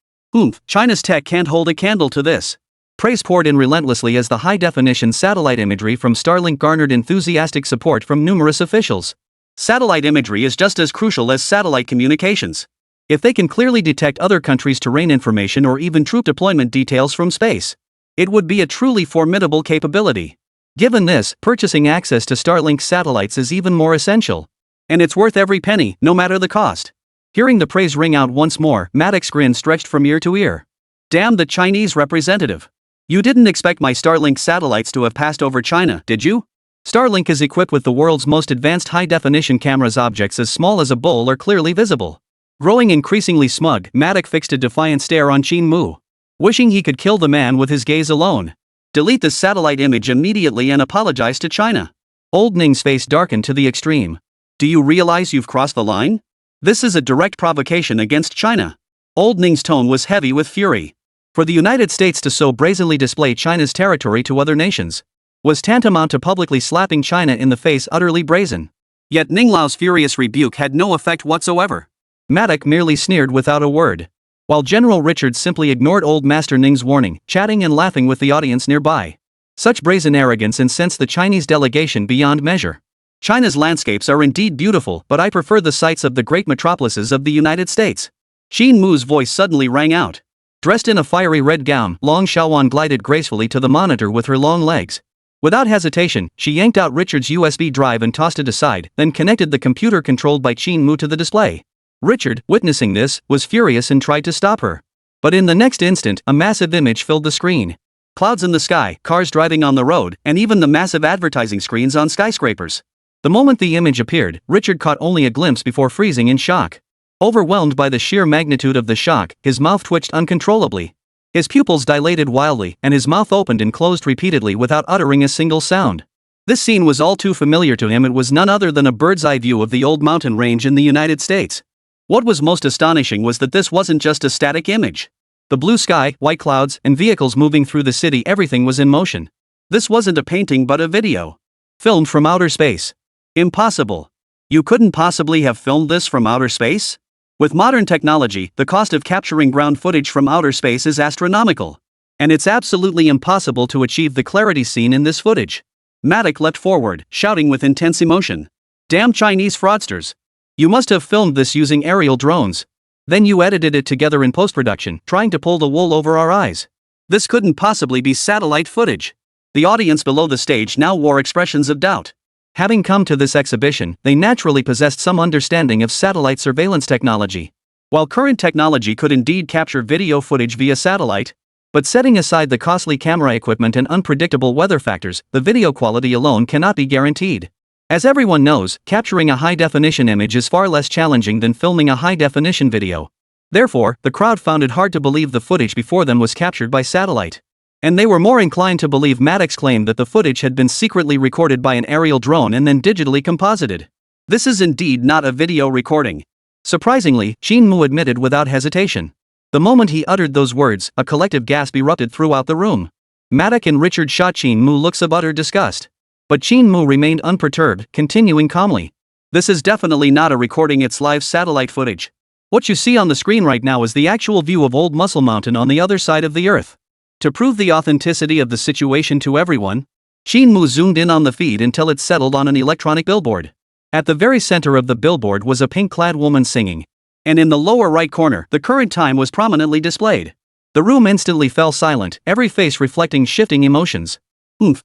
China's tech can't hold a candle to this. Praise poured in relentlessly as the high-definition satellite imagery from Starlink garnered enthusiastic support from numerous officials. Satellite imagery is just as crucial as satellite communications. If they can clearly detect other countries' terrain information or even troop deployment details from space, it would be a truly formidable capability. Given this, purchasing access to Starlink satellites is even more essential. And it's worth every penny, no matter the cost. Hearing the praise ring out once more, Maddox's grin stretched from ear to ear. Damn the Chinese representative. You didn't expect my Starlink satellites to have passed over China, did you? Starlink is equipped with the world's most advanced high-definition cameras. Objects as small as a bowl are clearly visible. Growing increasingly smug, Mach fixed a defiant stare on Qin Mu. Wishing he could kill the man with his gaze alone. Delete this satellite image immediately and apologize to China. Old Ning's face darkened to the extreme. Do you realize you've crossed the line? This is a direct provocation against China. Old Ning's tone was heavy with fury. For the United States to so brazenly display China's territory to other nations was tantamount to publicly slapping China in the face, utterly brazen. Yet Ning Lao's furious rebuke had no effect whatsoever. Mach merely sneered without a word, while General Richard simply ignored Old Master Ning's warning, chatting and laughing with the audience nearby. Such brazen arrogance incensed the Chinese delegation beyond measure. China's landscapes are indeed beautiful, but I prefer the sights of the great metropolises of the United States. Qin Mu's voice suddenly rang out. Dressed in a fiery red gown, Long Xiaowan glided gracefully to the monitor with her long legs. Without hesitation, she yanked out Richard's USB drive and tossed it aside, then connected the computer controlled by Qin Mu to the display. Richard, witnessing this, was furious and tried to stop her. But in the next instant, a massive image filled the screen. Clouds in the sky, cars driving on the road, and even the massive advertising screens on skyscrapers. The moment the image appeared, Richard caught only a glimpse before freezing in shock. Overwhelmed by the sheer magnitude of the shock, his mouth twitched uncontrollably. His pupils dilated wildly, and his mouth opened and closed repeatedly without uttering a single sound. This scene was all too familiar to him. It was none other than a bird's-eye view of the old mountain range in the United States. What was most astonishing was that this wasn't just a static image. The blue sky, white clouds, and vehicles moving through the city, everything was in motion. This wasn't a painting but a video. Filmed from outer space. Impossible. You couldn't possibly have filmed this from outer space? With modern technology, the cost of capturing ground footage from outer space is astronomical. And it's absolutely impossible to achieve the clarity seen in this footage. Mach leapt forward, shouting with intense emotion. Damn Chinese fraudsters. You must have filmed this using aerial drones. Then you edited it together in post-production, trying to pull the wool over our eyes. This couldn't possibly be satellite footage. The audience below the stage now wore expressions of doubt. Having come to this exhibition, they naturally possessed some understanding of satellite surveillance technology. While current technology could indeed capture video footage via satellite, but setting aside the costly camera equipment and unpredictable weather factors, the video quality alone cannot be guaranteed. As everyone knows, capturing a high-definition image is far less challenging than filming a high-definition video. Therefore, the crowd found it hard to believe the footage before them was captured by satellite. And they were more inclined to believe Mach's claim that the footage had been secretly recorded by an aerial drone and then digitally composited. This is indeed not a video recording. Surprisingly, Qin Mu admitted without hesitation. The moment he uttered those words, a collective gasp erupted throughout the room. Mach and Richard shot Qin Mu looks of utter disgust. But Qin Mu remained unperturbed, continuing calmly. This is definitely not a recording, it's live satellite footage. What you see on the screen right now is the actual view of Old Muscle Mountain on the other side of the earth. To prove the authenticity of the situation to everyone, Qin Mu zoomed in on the feed until it settled on an electronic billboard. At the very center of the billboard was a pink-clad woman singing. And in the lower right corner, the current time was prominently displayed. The room instantly fell silent, every face reflecting shifting emotions.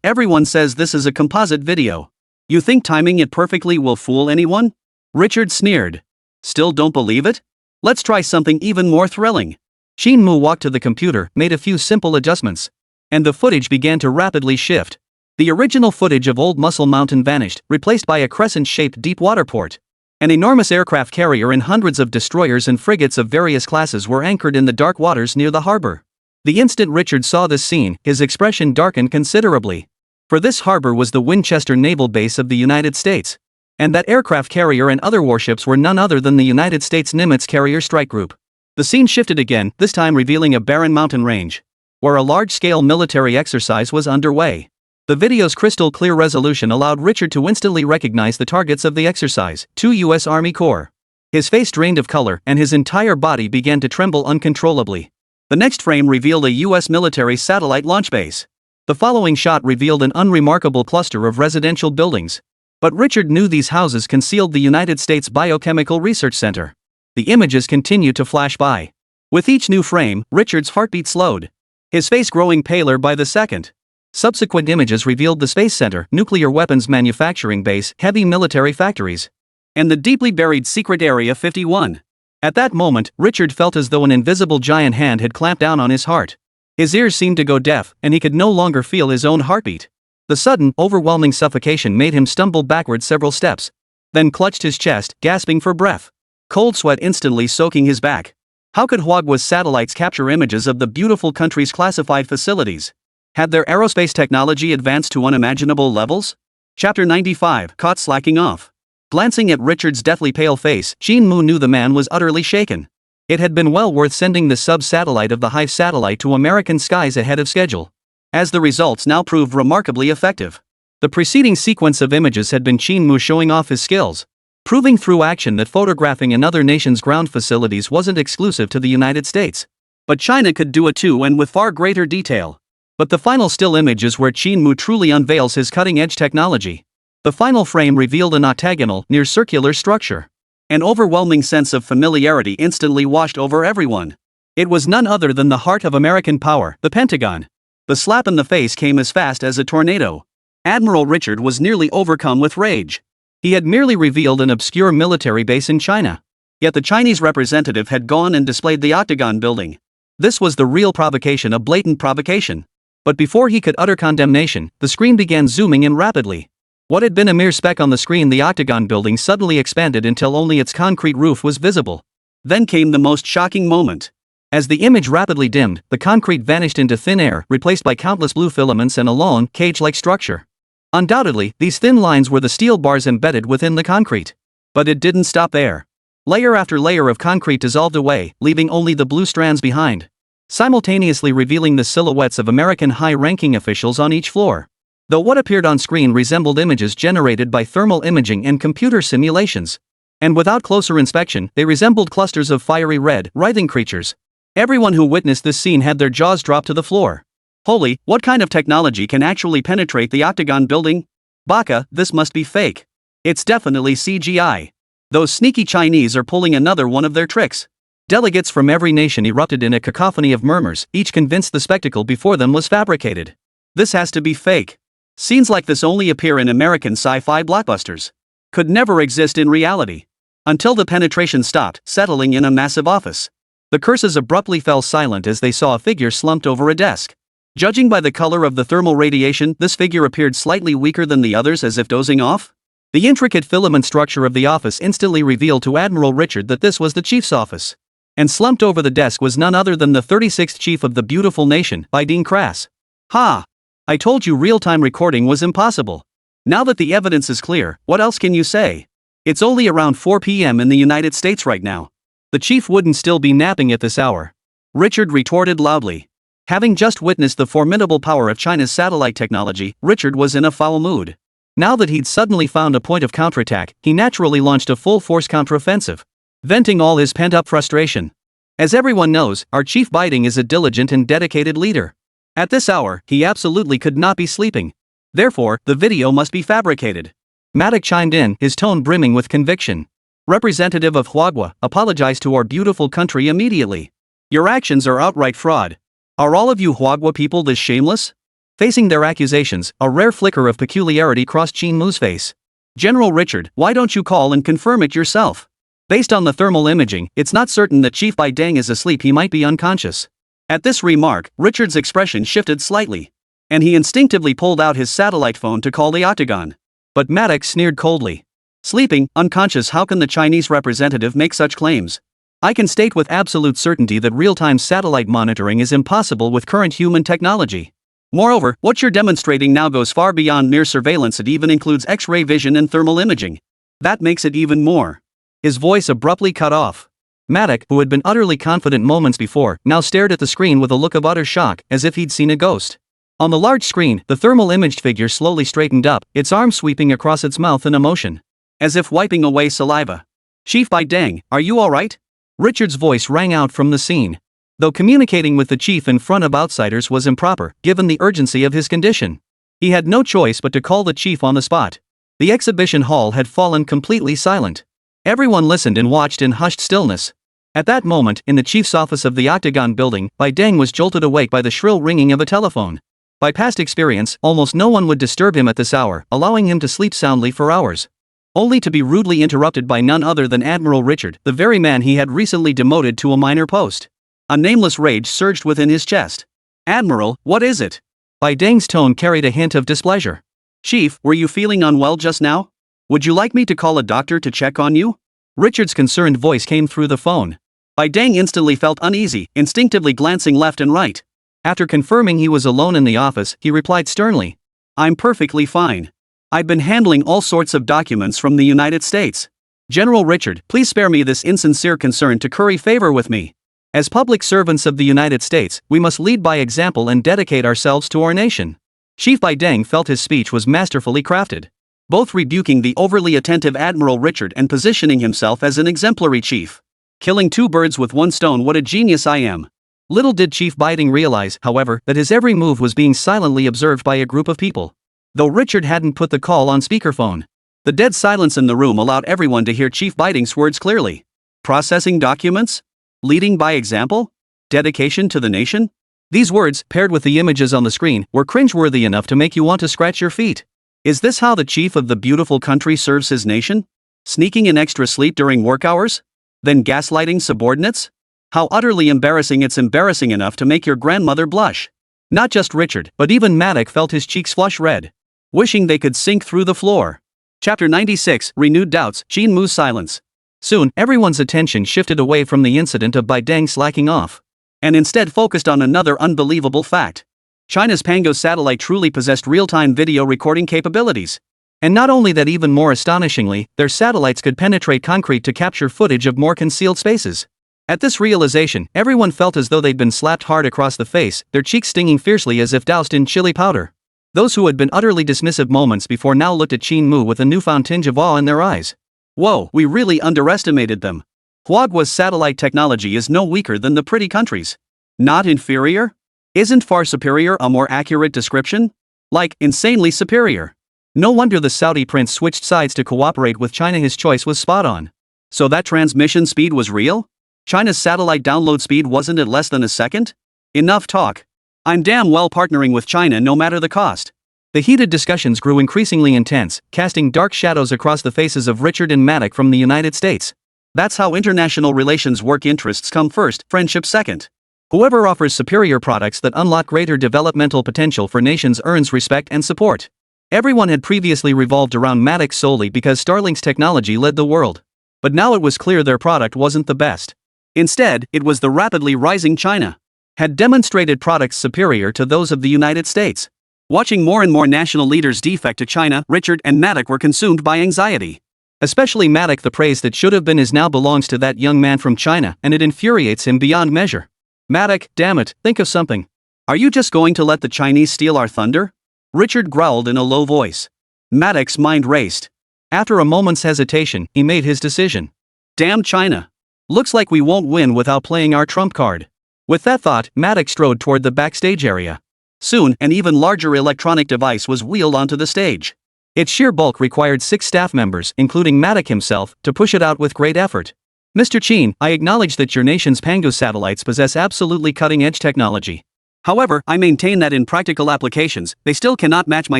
Everyone says this is a composite video. You think timing it perfectly will fool anyone? Richard sneered. Still don't believe it? Let's try something even more thrilling. Qin Mu walked to the computer, made a few simple adjustments. And the footage began to rapidly shift. The original footage of Old Muscle Mountain vanished, replaced by a crescent-shaped deep water port. An enormous aircraft carrier and hundreds of destroyers and frigates of various classes were anchored in the dark waters near the harbor. The instant Richard saw this scene, his expression darkened considerably. For this harbor was the Winchester Naval Base of the United States. And that aircraft carrier and other warships were none other than the United States Nimitz Carrier Strike Group. The scene shifted again, this time revealing a barren mountain range, where a large-scale military exercise was underway. The video's crystal-clear resolution allowed Richard to instantly recognize the targets of the exercise, 2 U.S. Army Corps. His face drained of color, and his entire body began to tremble uncontrollably. The next frame revealed a U.S. military satellite launch base. The following shot revealed an unremarkable cluster of residential buildings. But Richard knew these houses concealed the United States Biochemical Research Center. The images continued to flash by. With each new frame, Richard's heartbeat slowed, his face growing paler by the second. Subsequent images revealed the Space Center, nuclear weapons manufacturing base, heavy military factories, and the deeply buried secret Area 51. At that moment, Richard felt as though an invisible giant hand had clamped down on his heart. His ears seemed to go deaf, and he could no longer feel his own heartbeat. The sudden, overwhelming suffocation made him stumble backward several steps, then clutched his chest, gasping for breath. cold sweat instantly soaking his back. How could Huagua's satellites capture images of the beautiful country's classified facilities? Had their aerospace technology advanced to unimaginable levels? Chapter 95, Caught Slacking Off. Glancing at Richard's deathly pale face, Qin Mu knew the man was utterly shaken. It had been well worth sending the sub-satellite of the Hive satellite to American skies ahead of schedule, as the results now proved remarkably effective. The preceding sequence of images had been Qin Mu showing off his skills, proving through action that photographing another nation's ground facilities wasn't exclusive to the United States. But China could do it too, and with far greater detail. But the final still image is where Qin Mu truly unveils his cutting-edge technology. The final frame revealed an octagonal, near-circular structure. An overwhelming sense of familiarity instantly washed over everyone. It was none other than the heart of American power, the Pentagon. The slap in the face came as fast as a tornado. Admiral Richard was nearly overcome with rage. He had merely revealed an obscure military base in China. Yet the Chinese representative had gone and displayed the Octagon building. This was the real provocation, a blatant provocation. But before he could utter condemnation, the screen began zooming in rapidly. What had been a mere speck on the screen, the Octagon building, suddenly expanded until only its concrete roof was visible. Then came the most shocking moment. As the image rapidly dimmed, the concrete vanished into thin air, replaced by countless blue filaments and a long, cage-like structure. Undoubtedly, these thin lines were the steel bars embedded within the concrete. But it didn't stop there. Layer after layer of concrete dissolved away, leaving only the blue strands behind, simultaneously revealing the silhouettes of American high-ranking officials on each floor. Though what appeared on screen resembled images generated by thermal imaging and computer simulations. And without closer inspection, they resembled clusters of fiery red, writhing creatures. Everyone who witnessed this scene had their jaws drop to the floor. Holy, what kind of technology can actually penetrate the Octagon building? Baka, this must be fake. It's definitely CGI. Those sneaky Chinese are pulling another one of their tricks. Delegates from every nation erupted in a cacophony of murmurs, each convinced the spectacle before them was fabricated. This has to be fake. Scenes like this only appear in American sci-fi blockbusters. Could never exist in reality. Until the penetration stopped, settling in a massive office. The curses abruptly fell silent as they saw a figure slumped over a desk. Judging by the color of the thermal radiation, this figure appeared slightly weaker than the others, as if dozing off. The intricate filament structure of the office instantly revealed to Admiral Richard that this was the chief's office. And slumped over the desk was none other than the 36th chief of the beautiful nation, Biding Crass. Ha! I told you real-time recording was impossible. Now that the evidence is clear, what else can you say? It's only around 4 p.m. in the United States right now. The chief wouldn't still be napping at this hour. Richard retorted loudly. Having just witnessed the formidable power of China's satellite technology, Richard was in a foul mood. Now that he'd suddenly found a point of counterattack, he naturally launched a full-force counteroffensive, venting all his pent-up frustration. As everyone knows, our Chief Biding is a diligent and dedicated leader. At this hour, he absolutely could not be sleeping. Therefore, the video must be fabricated. Mach chimed in, his tone brimming with conviction. Representative of Huagua, apologize to our beautiful country immediately. Your actions are outright fraud. Are all of you Huagua people this shameless? Facing their accusations, a rare flicker of peculiarity crossed Qin Mu's face. General Richard, why don't you call and confirm it yourself? Based on the thermal imaging, it's not certain that Chief Biding is asleep, he might be unconscious. At this remark, Richard's expression shifted slightly. And he instinctively pulled out his satellite phone to call the Octagon. But Maddox sneered coldly. Sleeping, unconscious, how can the Chinese representative make such claims? I can state with absolute certainty that real-time satellite monitoring is impossible with current human technology. Moreover, what you're demonstrating now goes far beyond mere surveillance, it even includes X-ray vision and thermal imaging. That makes it even more. His voice abruptly cut off. Maddox, who had been utterly confident moments before, now stared at the screen with a look of utter shock, as if he'd seen a ghost. On the large screen, the thermal-imaged figure slowly straightened up, its arm sweeping across its mouth in a motion, as if wiping away saliva. Chief Biding, are you alright? Richard's voice rang out from the scene. Though communicating with the chief in front of outsiders was improper, given the urgency of his condition, he had no choice but to call the chief on the spot. The exhibition hall had fallen completely silent. Everyone listened and watched in hushed stillness. At that moment, in the chief's office of the Octagon building, Biding was jolted awake by the shrill ringing of a telephone. By past experience, almost no one would disturb him at this hour, allowing him to sleep soundly for hours. Only to be rudely interrupted by none other than Admiral Richard, the very man he had recently demoted to a minor post. A nameless rage surged within his chest. Admiral, what is it? Biding's tone carried a hint of displeasure. Chief, were you feeling unwell just now? Would you like me to call a doctor to check on you? Richard's concerned voice came through the phone. Bai Deng instantly felt uneasy, instinctively glancing left and right. After confirming he was alone in the office, he replied sternly, "I'm perfectly fine. I've been handling all sorts of documents from the United States. General Richard, please spare me this insincere concern to curry favor with me. As public servants of the United States, we must lead by example and dedicate ourselves to our nation." Chief Bai Deng felt his speech was masterfully crafted, both rebuking the overly attentive Admiral Richard and positioning himself as an exemplary chief. Killing two birds with one stone, what a genius I am. Little did Chief Bai Deng realize, however, that his every move was being silently observed by a group of people. Though Richard hadn't put the call on speakerphone, the dead silence in the room allowed everyone to hear Chief Bai Deng's words clearly. Processing documents? Leading by example? Dedication to the nation? These words, paired with the images on the screen, were cringeworthy enough to make you want to scratch your feet. Is this how the chief of the beautiful country serves his nation? Sneaking in extra sleep during work hours? Then gaslighting subordinates? How utterly embarrassing! It's embarrassing enough to make your grandmother blush. Not just Richard, but even Mach felt his cheeks flush red, wishing they could sink through the floor. Chapter 96, Renewed Doubts, Qin Mu's Silence. Soon, everyone's attention shifted away from the incident of Bai Deng slacking off, and instead focused on another unbelievable fact. China's Pango satellite truly possessed real-time video recording capabilities. And not only that, even more astonishingly, their satellites could penetrate concrete to capture footage of more concealed spaces. At this realization, everyone felt as though they'd been slapped hard across the face, their cheeks stinging fiercely as if doused in chili powder. Those who had been utterly dismissive moments before now looked at Qin Mu with a newfound tinge of awe in their eyes. Whoa, we really underestimated them. Huagua's satellite technology is no weaker than the pretty country's. Not inferior? Isn't far superior a more accurate description? Like, insanely superior. No wonder the Saudi prince switched sides to cooperate with China. His choice was spot on. So that transmission speed was real? China's satellite download speed wasn't at less than a second? Enough talk. I'm damn well partnering with China no matter the cost. The heated discussions grew increasingly intense, casting dark shadows across the faces of Richard and Mach from the United States. That's how international relations work. Interests come first, friendship second. Whoever offers superior products that unlock greater developmental potential for nations earns respect and support. Everyone had previously revolved around Mach solely because Starlink's technology led the world. But now it was clear their product wasn't the best. Instead, it was the rapidly rising China. Had demonstrated products superior to those of the United States. Watching more and more national leaders defect to China, Richard and Mach were consumed by anxiety. Especially Mach. The praise that should have been his now belongs to that young man from China, and it infuriates him beyond measure. Mach, damn it, think of something. Are you just going to let the Chinese steal our thunder? Richard growled in a low voice. Mach's mind raced. After a moment's hesitation, he made his decision. Damn China. Looks like we won't win without playing our trump card. With that thought, Mach strode toward the backstage area. Soon, an even larger electronic device was wheeled onto the stage. Its sheer bulk required 6 staff members, including Mach himself, to push it out with great effort. Mr. Qin, I acknowledge that your nation's Pango satellites possess absolutely cutting-edge technology. However, I maintain that in practical applications, they still cannot match my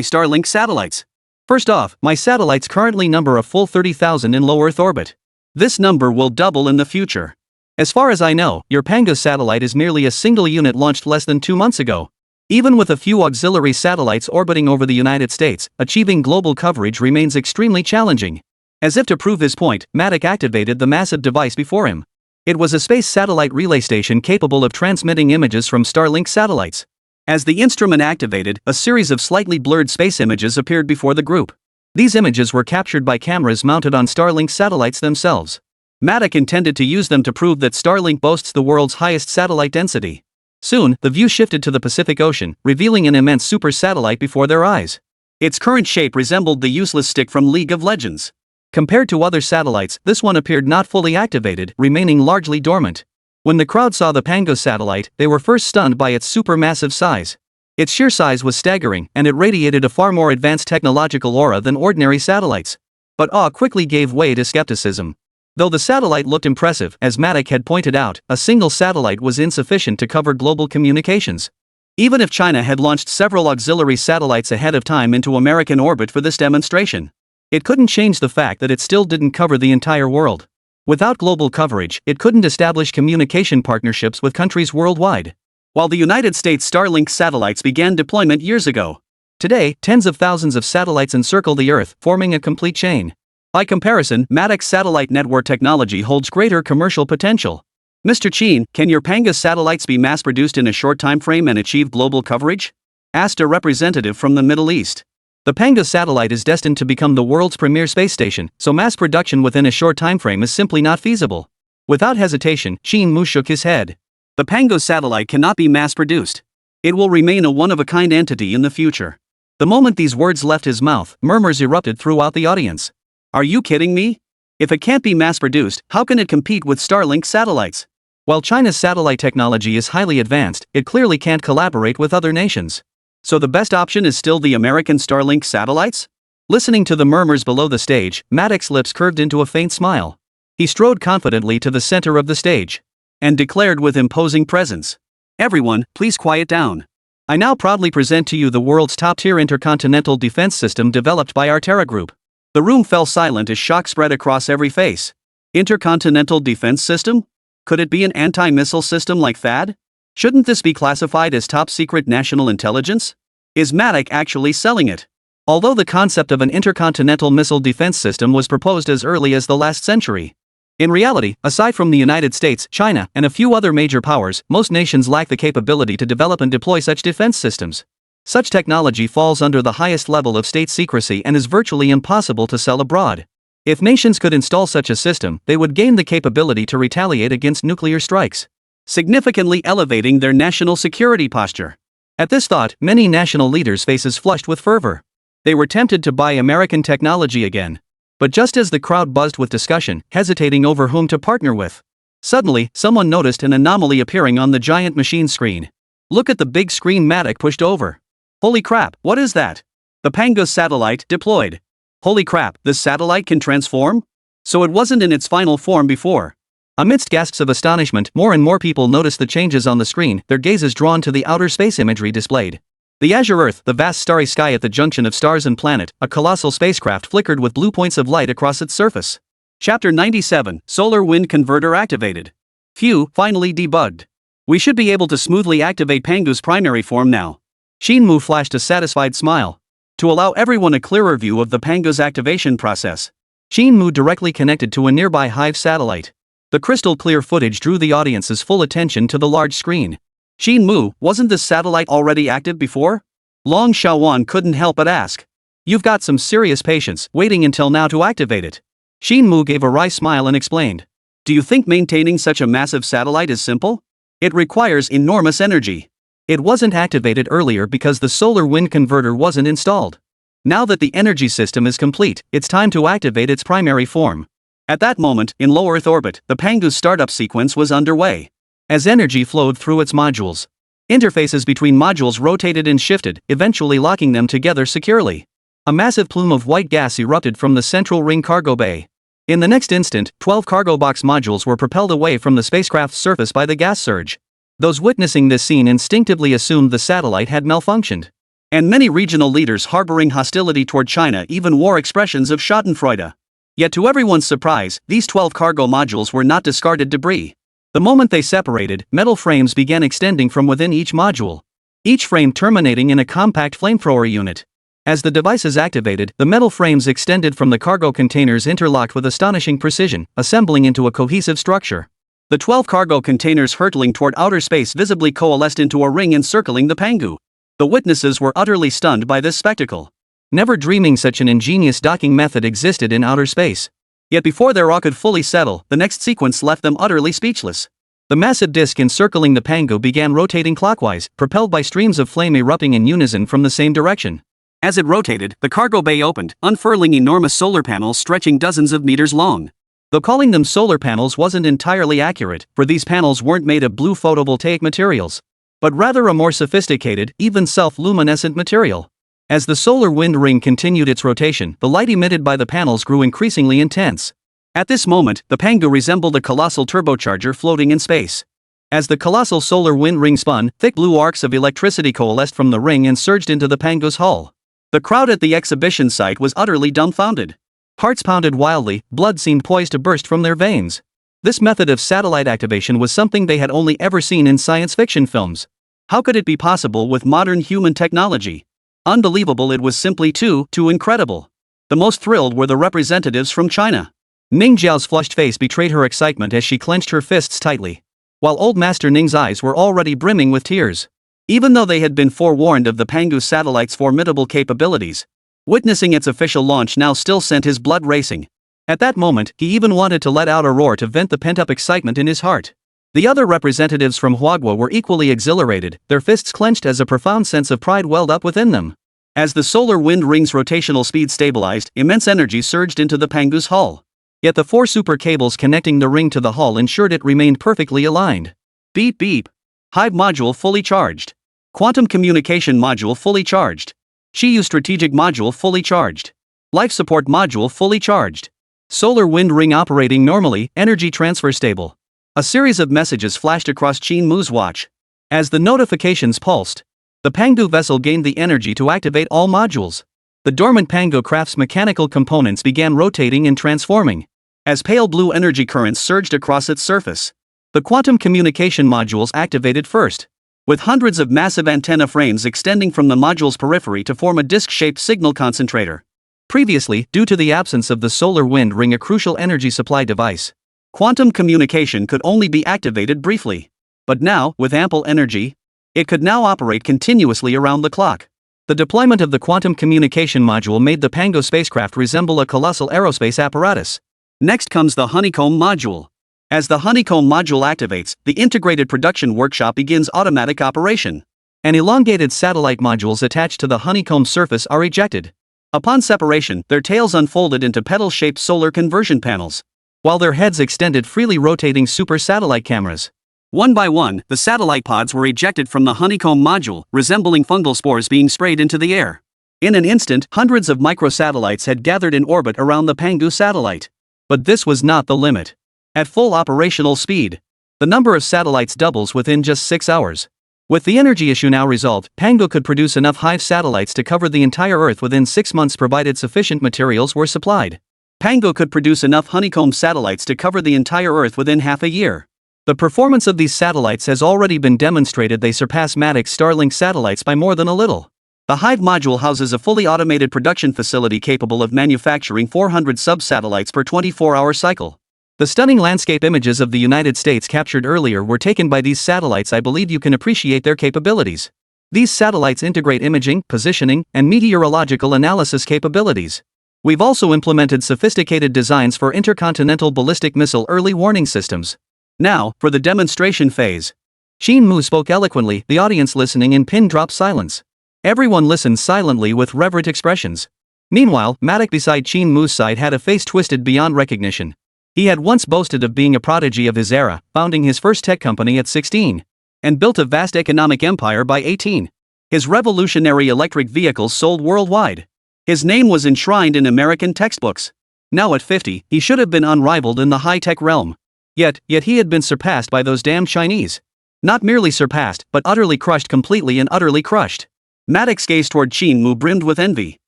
Starlink satellites. First off, my satellites currently number a full 30,000 in low Earth orbit. This number will double in the future. As far as I know, your Pango satellite is merely a single unit launched less than 2 months ago. Even with a few auxiliary satellites orbiting over the United States, achieving global coverage remains extremely challenging. As if to prove his point, Mach activated the massive device before him. It was a space satellite relay station capable of transmitting images from Starlink satellites. As the instrument activated, a series of slightly blurred space images appeared before the group. These images were captured by cameras mounted on Starlink satellites themselves. Mach intended to use them to prove that Starlink boasts the world's highest satellite density. Soon, the view shifted to the Pacific Ocean, revealing an immense super satellite before their eyes. Its current shape resembled the useless stick from League of Legends. Compared to other satellites, this one appeared not fully activated, remaining largely dormant. When the crowd saw the Pango satellite, they were first stunned by its supermassive size. Its sheer size was staggering, and it radiated a far more advanced technological aura than ordinary satellites. But awe quickly gave way to skepticism. Though the satellite looked impressive, as Mach had pointed out, a single satellite was insufficient to cover global communications. Even if China had launched several auxiliary satellites ahead of time into American orbit for this demonstration, it couldn't change the fact that it still didn't cover the entire world. Without global coverage, it couldn't establish communication partnerships with countries worldwide. While the United States Starlink satellites began deployment years ago, today, tens of thousands of satellites encircle the Earth, forming a complete chain. By comparison, Mach's satellite network technology holds greater commercial potential. Mr. Qin, can your Panga satellites be mass-produced in a short time frame and achieve global coverage? Asked a representative from the Middle East. The Panga satellite is destined to become the world's premier space station, so mass production within a short time frame is simply not feasible. Without hesitation, Qin Mu shook his head. The Panga satellite cannot be mass-produced. It will remain a one-of-a-kind entity in the future. The moment these words left his mouth, murmurs erupted throughout the audience. Are you kidding me? If it can't be mass-produced, how can it compete with Starlink satellites? While China's satellite technology is highly advanced, it clearly can't collaborate with other nations. So the best option is still the American Starlink satellites? Listening to the murmurs below the stage, Mach's lips curved into a faint smile. He strode confidently to the center of the stage and declared with imposing presence, "Everyone, please quiet down. I now proudly present to you the world's top-tier intercontinental defense system developed by our Terra Group." The room fell silent as shock spread across every face. Intercontinental defense system? Could it be an anti-missile system like THAAD? Shouldn't this be classified as top-secret national intelligence? Is Mach actually selling it? Although the concept of an intercontinental missile defense system was proposed as early as the last century. In reality, aside from the United States, China, and a few other major powers, most nations lack the capability to develop and deploy such defense systems. Such technology falls under the highest level of state secrecy and is virtually impossible to sell abroad. If nations could install such a system, they would gain the capability to retaliate against nuclear strikes, significantly elevating their national security posture. At this thought, many national leaders' faces flushed with fervor. They were tempted to buy American technology again. But just as the crowd buzzed with discussion, hesitating over whom to partner with, suddenly, someone noticed an anomaly appearing on the giant machine screen. Look at the big screen Mach pushed over. Holy crap, what is that? The Panga satellite deployed. Holy crap, this satellite can transform? So it wasn't in its final form before. Amidst gasps of astonishment, more and more people noticed the changes on the screen, their gazes drawn to the outer space imagery displayed. The azure Earth, the vast starry sky at the junction of stars and planet, a colossal spacecraft flickered with blue points of light across its surface. Chapter 97, Solar Wind Converter activated. Phew, finally debugged. We should be able to smoothly activate Pangu's primary form now. Qin Mu flashed a satisfied smile. To allow everyone a clearer view of the Panga's activation process, Qin Mu directly connected to a nearby Hive satellite. The crystal-clear footage drew the audience's full attention to the large screen. Qin Mu, wasn't this satellite already active before? Long Xiaowan couldn't help but ask. You've got some serious patience, waiting until now to activate it. Qin Mu gave a wry smile and explained. Do you think maintaining such a massive satellite is simple? It requires enormous energy. It wasn't activated earlier because the solar wind converter wasn't installed. Now that the energy system is complete, it's time to activate its primary form. At that moment, in low Earth orbit, the Pangu's startup sequence was underway. As energy flowed through its modules, interfaces between modules rotated and shifted, eventually locking them together securely. A massive plume of white gas erupted from the central ring cargo bay. In the next instant, 12 cargo box modules were propelled away from the spacecraft's surface by the gas surge. Those witnessing this scene instinctively assumed the satellite had malfunctioned. And many regional leaders harboring hostility toward China even wore expressions of schadenfreude. Yet to everyone's surprise, these 12 cargo modules were not discarded debris. The moment they separated, metal frames began extending from within each module, each frame terminating in a compact flamethrower unit. As the devices activated, the metal frames extended from the cargo containers interlocked with astonishing precision, assembling into a cohesive structure. The 12 cargo containers hurtling toward outer space visibly coalesced into a ring encircling the Pangu. The witnesses were utterly stunned by this spectacle, never dreaming such an ingenious docking method existed in outer space. Yet before their awe could fully settle, the next sequence left them utterly speechless. The massive disk encircling the Pangu began rotating clockwise, propelled by streams of flame erupting in unison from the same direction. As it rotated, the cargo bay opened, unfurling enormous solar panels stretching dozens of meters long. Though calling them solar panels wasn't entirely accurate, for these panels weren't made of blue photovoltaic materials, but rather a more sophisticated, even self-luminescent material. As the solar wind ring continued its rotation, the light emitted by the panels grew increasingly intense. At this moment, the Pangu resembled a colossal turbocharger floating in space. As the colossal solar wind ring spun, thick blue arcs of electricity coalesced from the ring and surged into the Pangu's hull. The crowd at the exhibition site was utterly dumbfounded. Hearts pounded wildly, blood seemed poised to burst from their veins. This method of satellite activation was something they had only ever seen in science fiction films. How could it be possible with modern human technology? Unbelievable, it was simply too incredible. The most thrilled were the representatives from China. Ning Jiao's flushed face betrayed her excitement as she clenched her fists tightly, while Old Master Ning's eyes were already brimming with tears. Even though they had been forewarned of the Pangu satellite's formidable capabilities, witnessing its official launch now still sent his blood racing. At that moment, he even wanted to let out a roar to vent the pent-up excitement in his heart. The other representatives from Huagua were equally exhilarated, their fists clenched as a profound sense of pride welled up within them. As the solar wind ring's rotational speed stabilized, immense energy surged into the Pangu's hull. Yet the 4 super cables connecting the ring to the hull ensured it remained perfectly aligned. Beep beep. Hive module fully charged. Quantum communication module fully charged. Qi strategic module fully charged. Life support module fully charged. Solar wind ring operating normally, energy transfer stable. A series of messages flashed across Qin Mu's watch. As the notifications pulsed, the Pangu vessel gained the energy to activate all modules. The dormant Pangu craft's mechanical components began rotating and transforming, as pale blue energy currents surged across its surface. The quantum communication modules activated first, with hundreds of massive antenna frames extending from the module's periphery to form a disc-shaped signal concentrator. Previously, due to the absence of the solar wind ring, a crucial energy supply device, quantum communication could only be activated briefly. But now, with ample energy, it could now operate continuously around the clock. The deployment of the quantum communication module made the Pangu spacecraft resemble a colossal aerospace apparatus. Next comes the honeycomb module. As the honeycomb module activates, the integrated production workshop begins automatic operation. An elongated satellite modules attached to the honeycomb surface are ejected. Upon separation, their tails unfolded into petal-shaped solar conversion panels, while their heads extended freely rotating super satellite cameras. One by one, the satellite pods were ejected from the honeycomb module, resembling fungal spores being sprayed into the air. In an instant, hundreds of microsatellites had gathered in orbit around the Pangu satellite. But this was not the limit. At full operational speed, the number of satellites doubles within just 6 hours. With the energy issue now resolved, Pangu could produce enough Hive satellites to cover the entire Earth within 6 months provided sufficient materials were supplied. Pangu could produce enough honeycomb satellites to cover the entire Earth within half a year. The performance of these satellites has already been demonstrated. They surpass Mach's Starlink satellites by more than a little. The Hive module houses a fully automated production facility capable of manufacturing 400 sub-satellites per 24-hour cycle. The stunning landscape images of the United States captured earlier were taken by these satellites. I believe you can appreciate their capabilities. These satellites integrate imaging, positioning, and meteorological analysis capabilities. We've also implemented sophisticated designs for intercontinental ballistic missile early warning systems. Now, for the demonstration phase. Qin Mu spoke eloquently, the audience listening in pin-drop silence. Everyone listened silently with reverent expressions. Meanwhile, Mach beside Qin Mu's side had a face twisted beyond recognition. He had once boasted of being a prodigy of his era, founding his first tech company at 16, and built a vast economic empire by 18. His revolutionary electric vehicles sold worldwide. His name was enshrined in American textbooks. Now at 50, he should have been unrivaled in the high-tech realm. Yet he had been surpassed by those damn Chinese. Not merely surpassed, but utterly crushed, completely and utterly crushed. Mach's gaze toward Qin Mu brimmed with envy.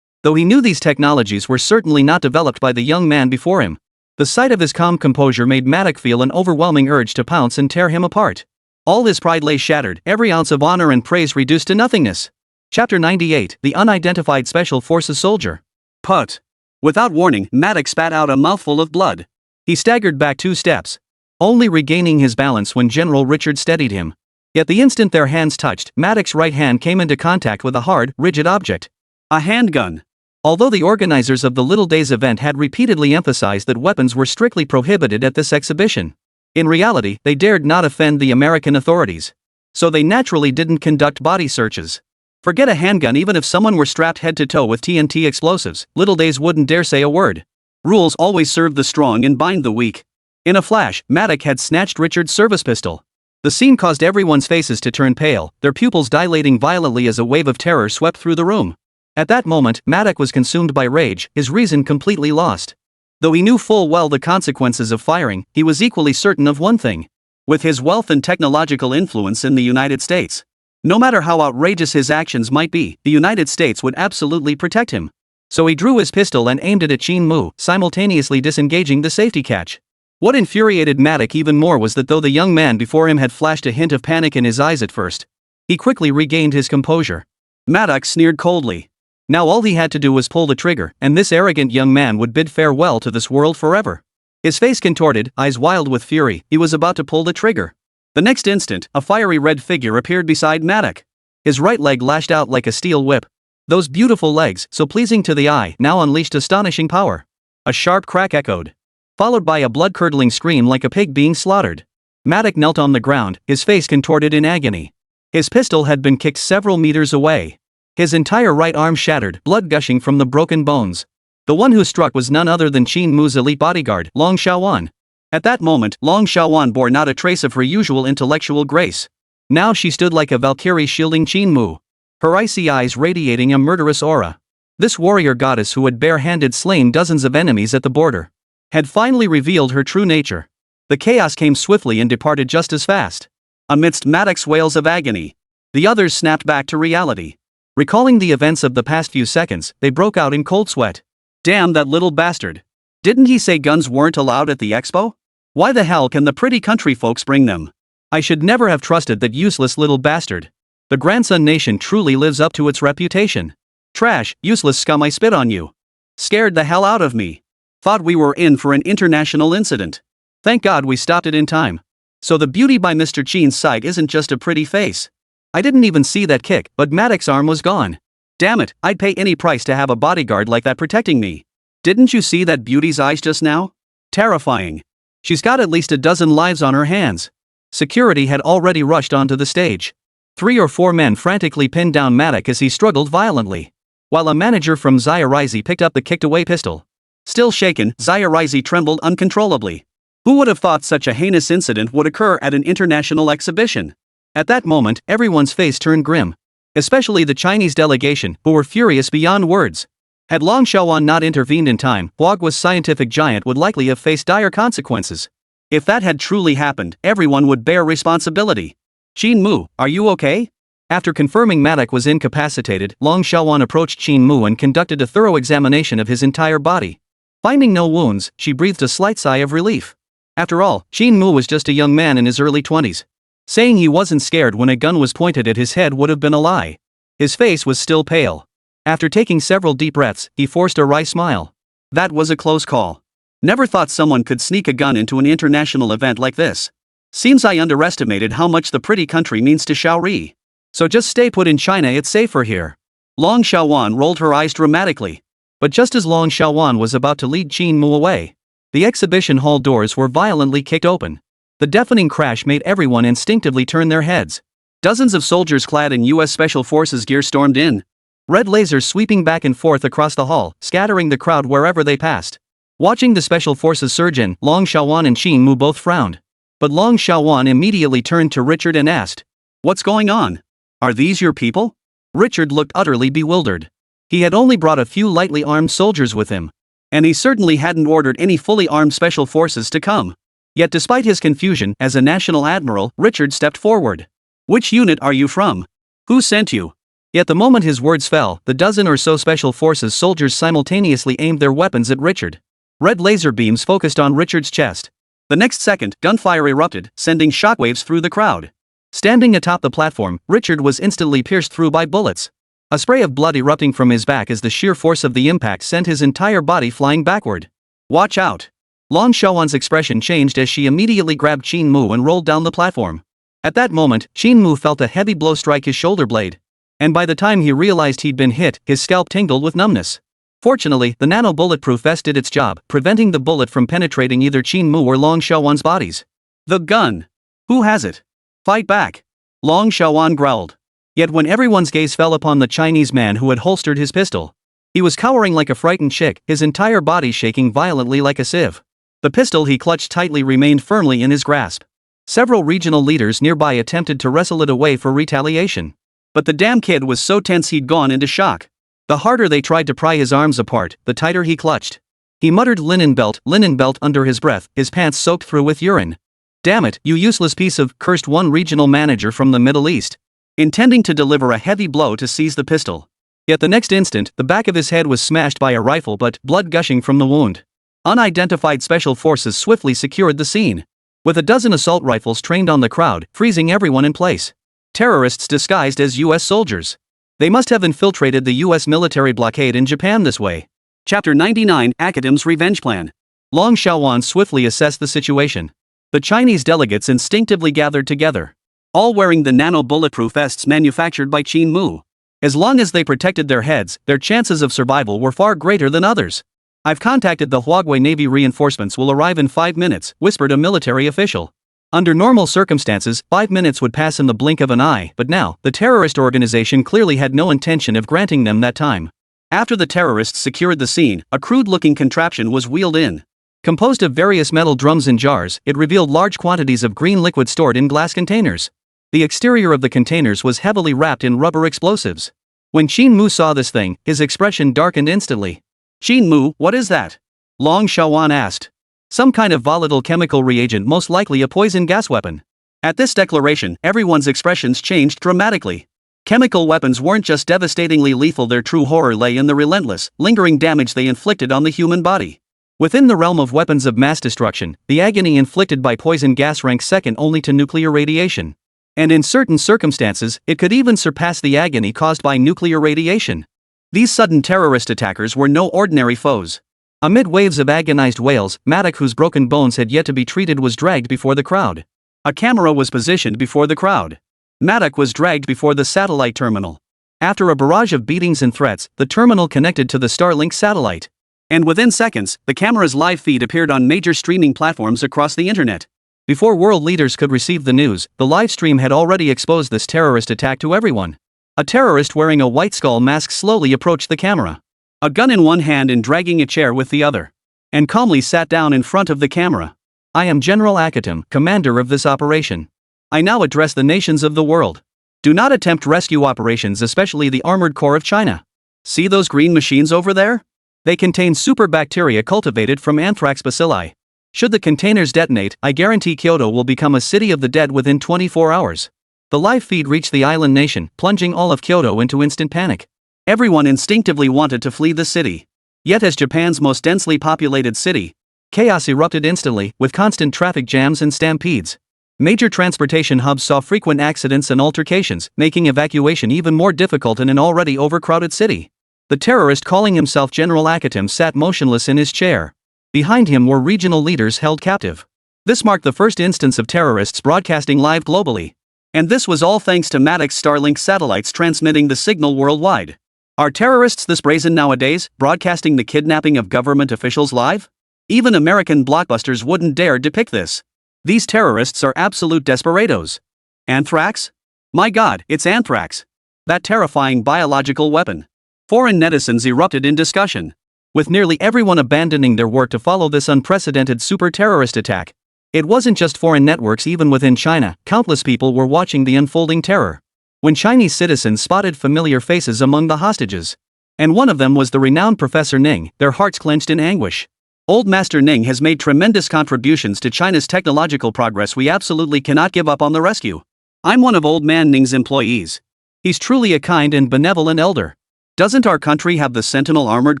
Though he knew these technologies were certainly not developed by the young man before him, the sight of his calm composure made Mach feel an overwhelming urge to pounce and tear him apart. All his pride lay shattered, every ounce of honor and praise reduced to nothingness. Chapter 98, The Unidentified Special Forces Soldier. Put. Without warning, Mach spat out a mouthful of blood. He staggered back 2 steps, only regaining his balance when General Richard steadied him. Yet the instant their hands touched, Mach's right hand came into contact with a hard, rigid object. A handgun. Although the organizers of the Little Days event had repeatedly emphasized that weapons were strictly prohibited at this exhibition, in reality, they dared not offend the American authorities. So they naturally didn't conduct body searches. Forget a handgun. Even if someone were strapped head to toe with TNT explosives, Little Days wouldn't dare say a word. Rules always serve the strong and bind the weak. In a flash, Mach had snatched Richard's service pistol. The scene caused everyone's faces to turn pale, their pupils dilating violently as a wave of terror swept through the room. At that moment, Mach was consumed by rage, his reason completely lost. Though he knew full well the consequences of firing, he was equally certain of one thing. With his wealth and technological influence in the United States, no matter how outrageous his actions might be, the United States would absolutely protect him. So he drew his pistol and aimed it at Qin Mu, simultaneously disengaging the safety catch. What infuriated Mach even more was that though the young man before him had flashed a hint of panic in his eyes at first, he quickly regained his composure. Mach sneered coldly. Now all he had to do was pull the trigger, and this arrogant young man would bid farewell to this world forever. His face contorted, eyes wild with fury, he was about to pull the trigger. The next instant, a fiery red figure appeared beside Mach. His right leg lashed out like a steel whip. Those beautiful legs, so pleasing to the eye, now unleashed astonishing power. A sharp crack echoed, followed by a blood-curdling scream like a pig being slaughtered. Mach knelt on the ground, his face contorted in agony. His pistol had been kicked several meters away. His entire right arm shattered, blood gushing from the broken bones. The one who struck was none other than Qin Mu's elite bodyguard, Long Xiaowan. At that moment, Long Xiaowan bore not a trace of her usual intellectual grace. Now she stood like a valkyrie shielding Qin Mu, her icy eyes radiating a murderous aura. This warrior goddess who had bare-handed slain dozens of enemies at the border had finally revealed her true nature. The chaos came swiftly and departed just as fast. Amidst Mach's wails of agony, the others snapped back to reality. Recalling the events of the past few seconds, they broke out in cold sweat. Damn that little bastard. Didn't he say guns weren't allowed at the expo? Why the hell can the pretty country folks bring them? I should never have trusted that useless little bastard. The grandson nation truly lives up to its reputation. Trash, useless scum, I spit on you. Scared the hell out of me. Thought we were in for an international incident. Thank God we stopped it in time. So the beauty by Mr. Qin's side isn't just a pretty face. I didn't even see that kick, but Mach's arm was gone. Damn it, I'd pay any price to have a bodyguard like that protecting me. Didn't you see that beauty's eyes just now? Terrifying. She's got at least a dozen lives on her hands. Security had already rushed onto the stage. 3 or 4 men frantically pinned down Mach as he struggled violently, while a manager from Xiaorizi picked up the kicked-away pistol. Still shaken, Xiaorizi trembled uncontrollably. Who would have thought such a heinous incident would occur at an international exhibition? At that moment, everyone's face turned grim. Especially the Chinese delegation, who were furious beyond words. Had Long Xiaowan not intervened in time, Huagua's scientific giant would likely have faced dire consequences. If that had truly happened, everyone would bear responsibility. Qin Mu, are you okay? After confirming Mach was incapacitated, Long Xiaowan approached Qin Mu and conducted a thorough examination of his entire body. Finding no wounds, she breathed a slight sigh of relief. After all, Qin Mu was just a young man in his early 20s. Saying he wasn't scared when a gun was pointed at his head would have been a lie. His face was still pale. After taking several deep breaths, he forced a wry smile. That was a close call. Never thought someone could sneak a gun into an international event like this. Seems I underestimated how much the pretty country means to Xiaori. So just stay put in China, it's safer here. Long Xiaowan rolled her eyes dramatically. But just as Long Xiaowan was about to lead Qin Mu away, the exhibition hall doors were violently kicked open. The deafening crash made everyone instinctively turn their heads. Dozens of soldiers clad in U.S. Special Forces gear stormed in. Red lasers sweeping back and forth across the hall, scattering the crowd wherever they passed. Watching the Special Forces surge in, Long Xiaowan and Qin Mu both frowned. But Long Xiaowan immediately turned to Richard and asked, "What's going on? Are these your people?" Richard looked utterly bewildered. He had only brought a few lightly armed soldiers with him. And he certainly hadn't ordered any fully armed Special Forces to come. Yet despite his confusion, as a national admiral, Richard stepped forward. "Which unit are you from? Who sent you?" Yet the moment his words fell, the dozen or so Special Forces soldiers simultaneously aimed their weapons at Richard. Red laser beams focused on Richard's chest. The next second, gunfire erupted, sending shockwaves through the crowd. Standing atop the platform, Richard was instantly pierced through by bullets. A spray of blood erupting from his back as the sheer force of the impact sent his entire body flying backward. "Watch out!" Long Xiaowan's expression changed as she immediately grabbed Qin Mu and rolled down the platform. At that moment, Qin Mu felt a heavy blow strike his shoulder blade. And by the time he realized he'd been hit, his scalp tingled with numbness. Fortunately, the nano-bulletproof vest did its job, preventing the bullet from penetrating either Qin Mu or Long Xiaowan's bodies. "The gun! Who has it? Fight back!" Long Xiaowan growled. Yet when everyone's gaze fell upon the Chinese man who had holstered his pistol, he was cowering like a frightened chick, his entire body shaking violently like a sieve. The pistol he clutched tightly remained firmly in his grasp. Several regional leaders nearby attempted to wrestle it away for retaliation. But the damn kid was so tense he'd gone into shock. The harder they tried to pry his arms apart, the tighter he clutched. He muttered linen belt under his breath, his pants soaked through with urine. "Damn it, you useless piece of," cursed one regional manager from the Middle East, intending to deliver a heavy blow to seize the pistol. Yet the next instant, the back of his head was smashed by a rifle, but blood gushing from the wound. Unidentified Special Forces swiftly secured the scene, with a dozen assault rifles trained on the crowd, freezing everyone in place. Terrorists disguised as U.S. soldiers. They must have infiltrated the US military blockade in Japan this way. Chapter 99, Academ's Revenge Plan. Long Xiaowan swiftly assessed the situation. The Chinese delegates instinctively gathered together, all wearing the nano-bulletproof vests manufactured by Qin Mu. As long as they protected their heads, their chances of survival were far greater than others. I've contacted the Huawei Navy. Reinforcements will arrive in 5 minutes, whispered a military official. Under normal circumstances, 5 minutes would pass in the blink of an eye, but now, the terrorist organization clearly had no intention of granting them that time. After the terrorists secured the scene, a crude-looking contraption was wheeled in. Composed of various metal drums and jars, it revealed large quantities of green liquid stored in glass containers. The exterior of the containers was heavily wrapped in rubber explosives. When Qin Mu saw this thing, his expression darkened instantly. "Qin Mu, what is that?" Long Xiaowan asked. "Some kind of volatile chemical reagent, most likely a poison gas weapon." At this declaration, everyone's expressions changed dramatically. Chemical weapons weren't just devastatingly lethal, their true horror lay in the relentless, lingering damage they inflicted on the human body. Within the realm of weapons of mass destruction, the agony inflicted by poison gas ranks second only to nuclear radiation. And in certain circumstances, it could even surpass the agony caused by nuclear radiation. These sudden terrorist attackers were no ordinary foes. Amid waves of agonized wails, Mach, whose broken bones had yet to be treated, was dragged before the crowd. A camera was positioned before the crowd. Mach was dragged before the satellite terminal. After a barrage of beatings and threats, the terminal connected to the Starlink satellite. And within seconds, the camera's live feed appeared on major streaming platforms across the internet. Before world leaders could receive the news, the live stream had already exposed this terrorist attack to everyone. A terrorist wearing a white skull mask slowly approached the camera, a gun in one hand and dragging a chair with the other, and calmly sat down in front of the camera. "I am General Akatim, commander of this operation. I now address the nations of the world. Do not attempt rescue operations, especially the Armored Corps of China. See those green machines over there? They contain super bacteria cultivated from anthrax bacilli. Should the containers detonate, I guarantee Kyoto will become a city of the dead within 24 hours. The live feed reached the island nation, plunging all of Kyoto into instant panic. Everyone instinctively wanted to flee the city. Yet as Japan's most densely populated city, chaos erupted instantly, with constant traffic jams and stampedes. Major transportation hubs saw frequent accidents and altercations, making evacuation even more difficult in an already overcrowded city. The terrorist calling himself General Akatim sat motionless in his chair. Behind him were regional leaders held captive. This marked the first instance of terrorists broadcasting live globally. And this was all thanks to Mach's Starlink satellites transmitting the signal worldwide. Are terrorists this brazen nowadays, broadcasting the kidnapping of government officials live? Even American blockbusters wouldn't dare depict this. These terrorists are absolute desperados. Anthrax? My God, it's anthrax. That terrifying biological weapon. Foreign netizens erupted in discussion, with nearly everyone abandoning their work to follow this unprecedented super-terrorist attack. It wasn't just foreign networks. Even within China, countless people were watching the unfolding terror. When Chinese citizens spotted familiar faces among the hostages, and one of them was the renowned Professor Ning, their hearts clenched in anguish. Old Master Ning has made tremendous contributions to China's technological progress. We absolutely cannot give up on the rescue. I'm one of Old Man Ning's employees. He's truly a kind and benevolent elder. Doesn't our country have the Sentinel Armored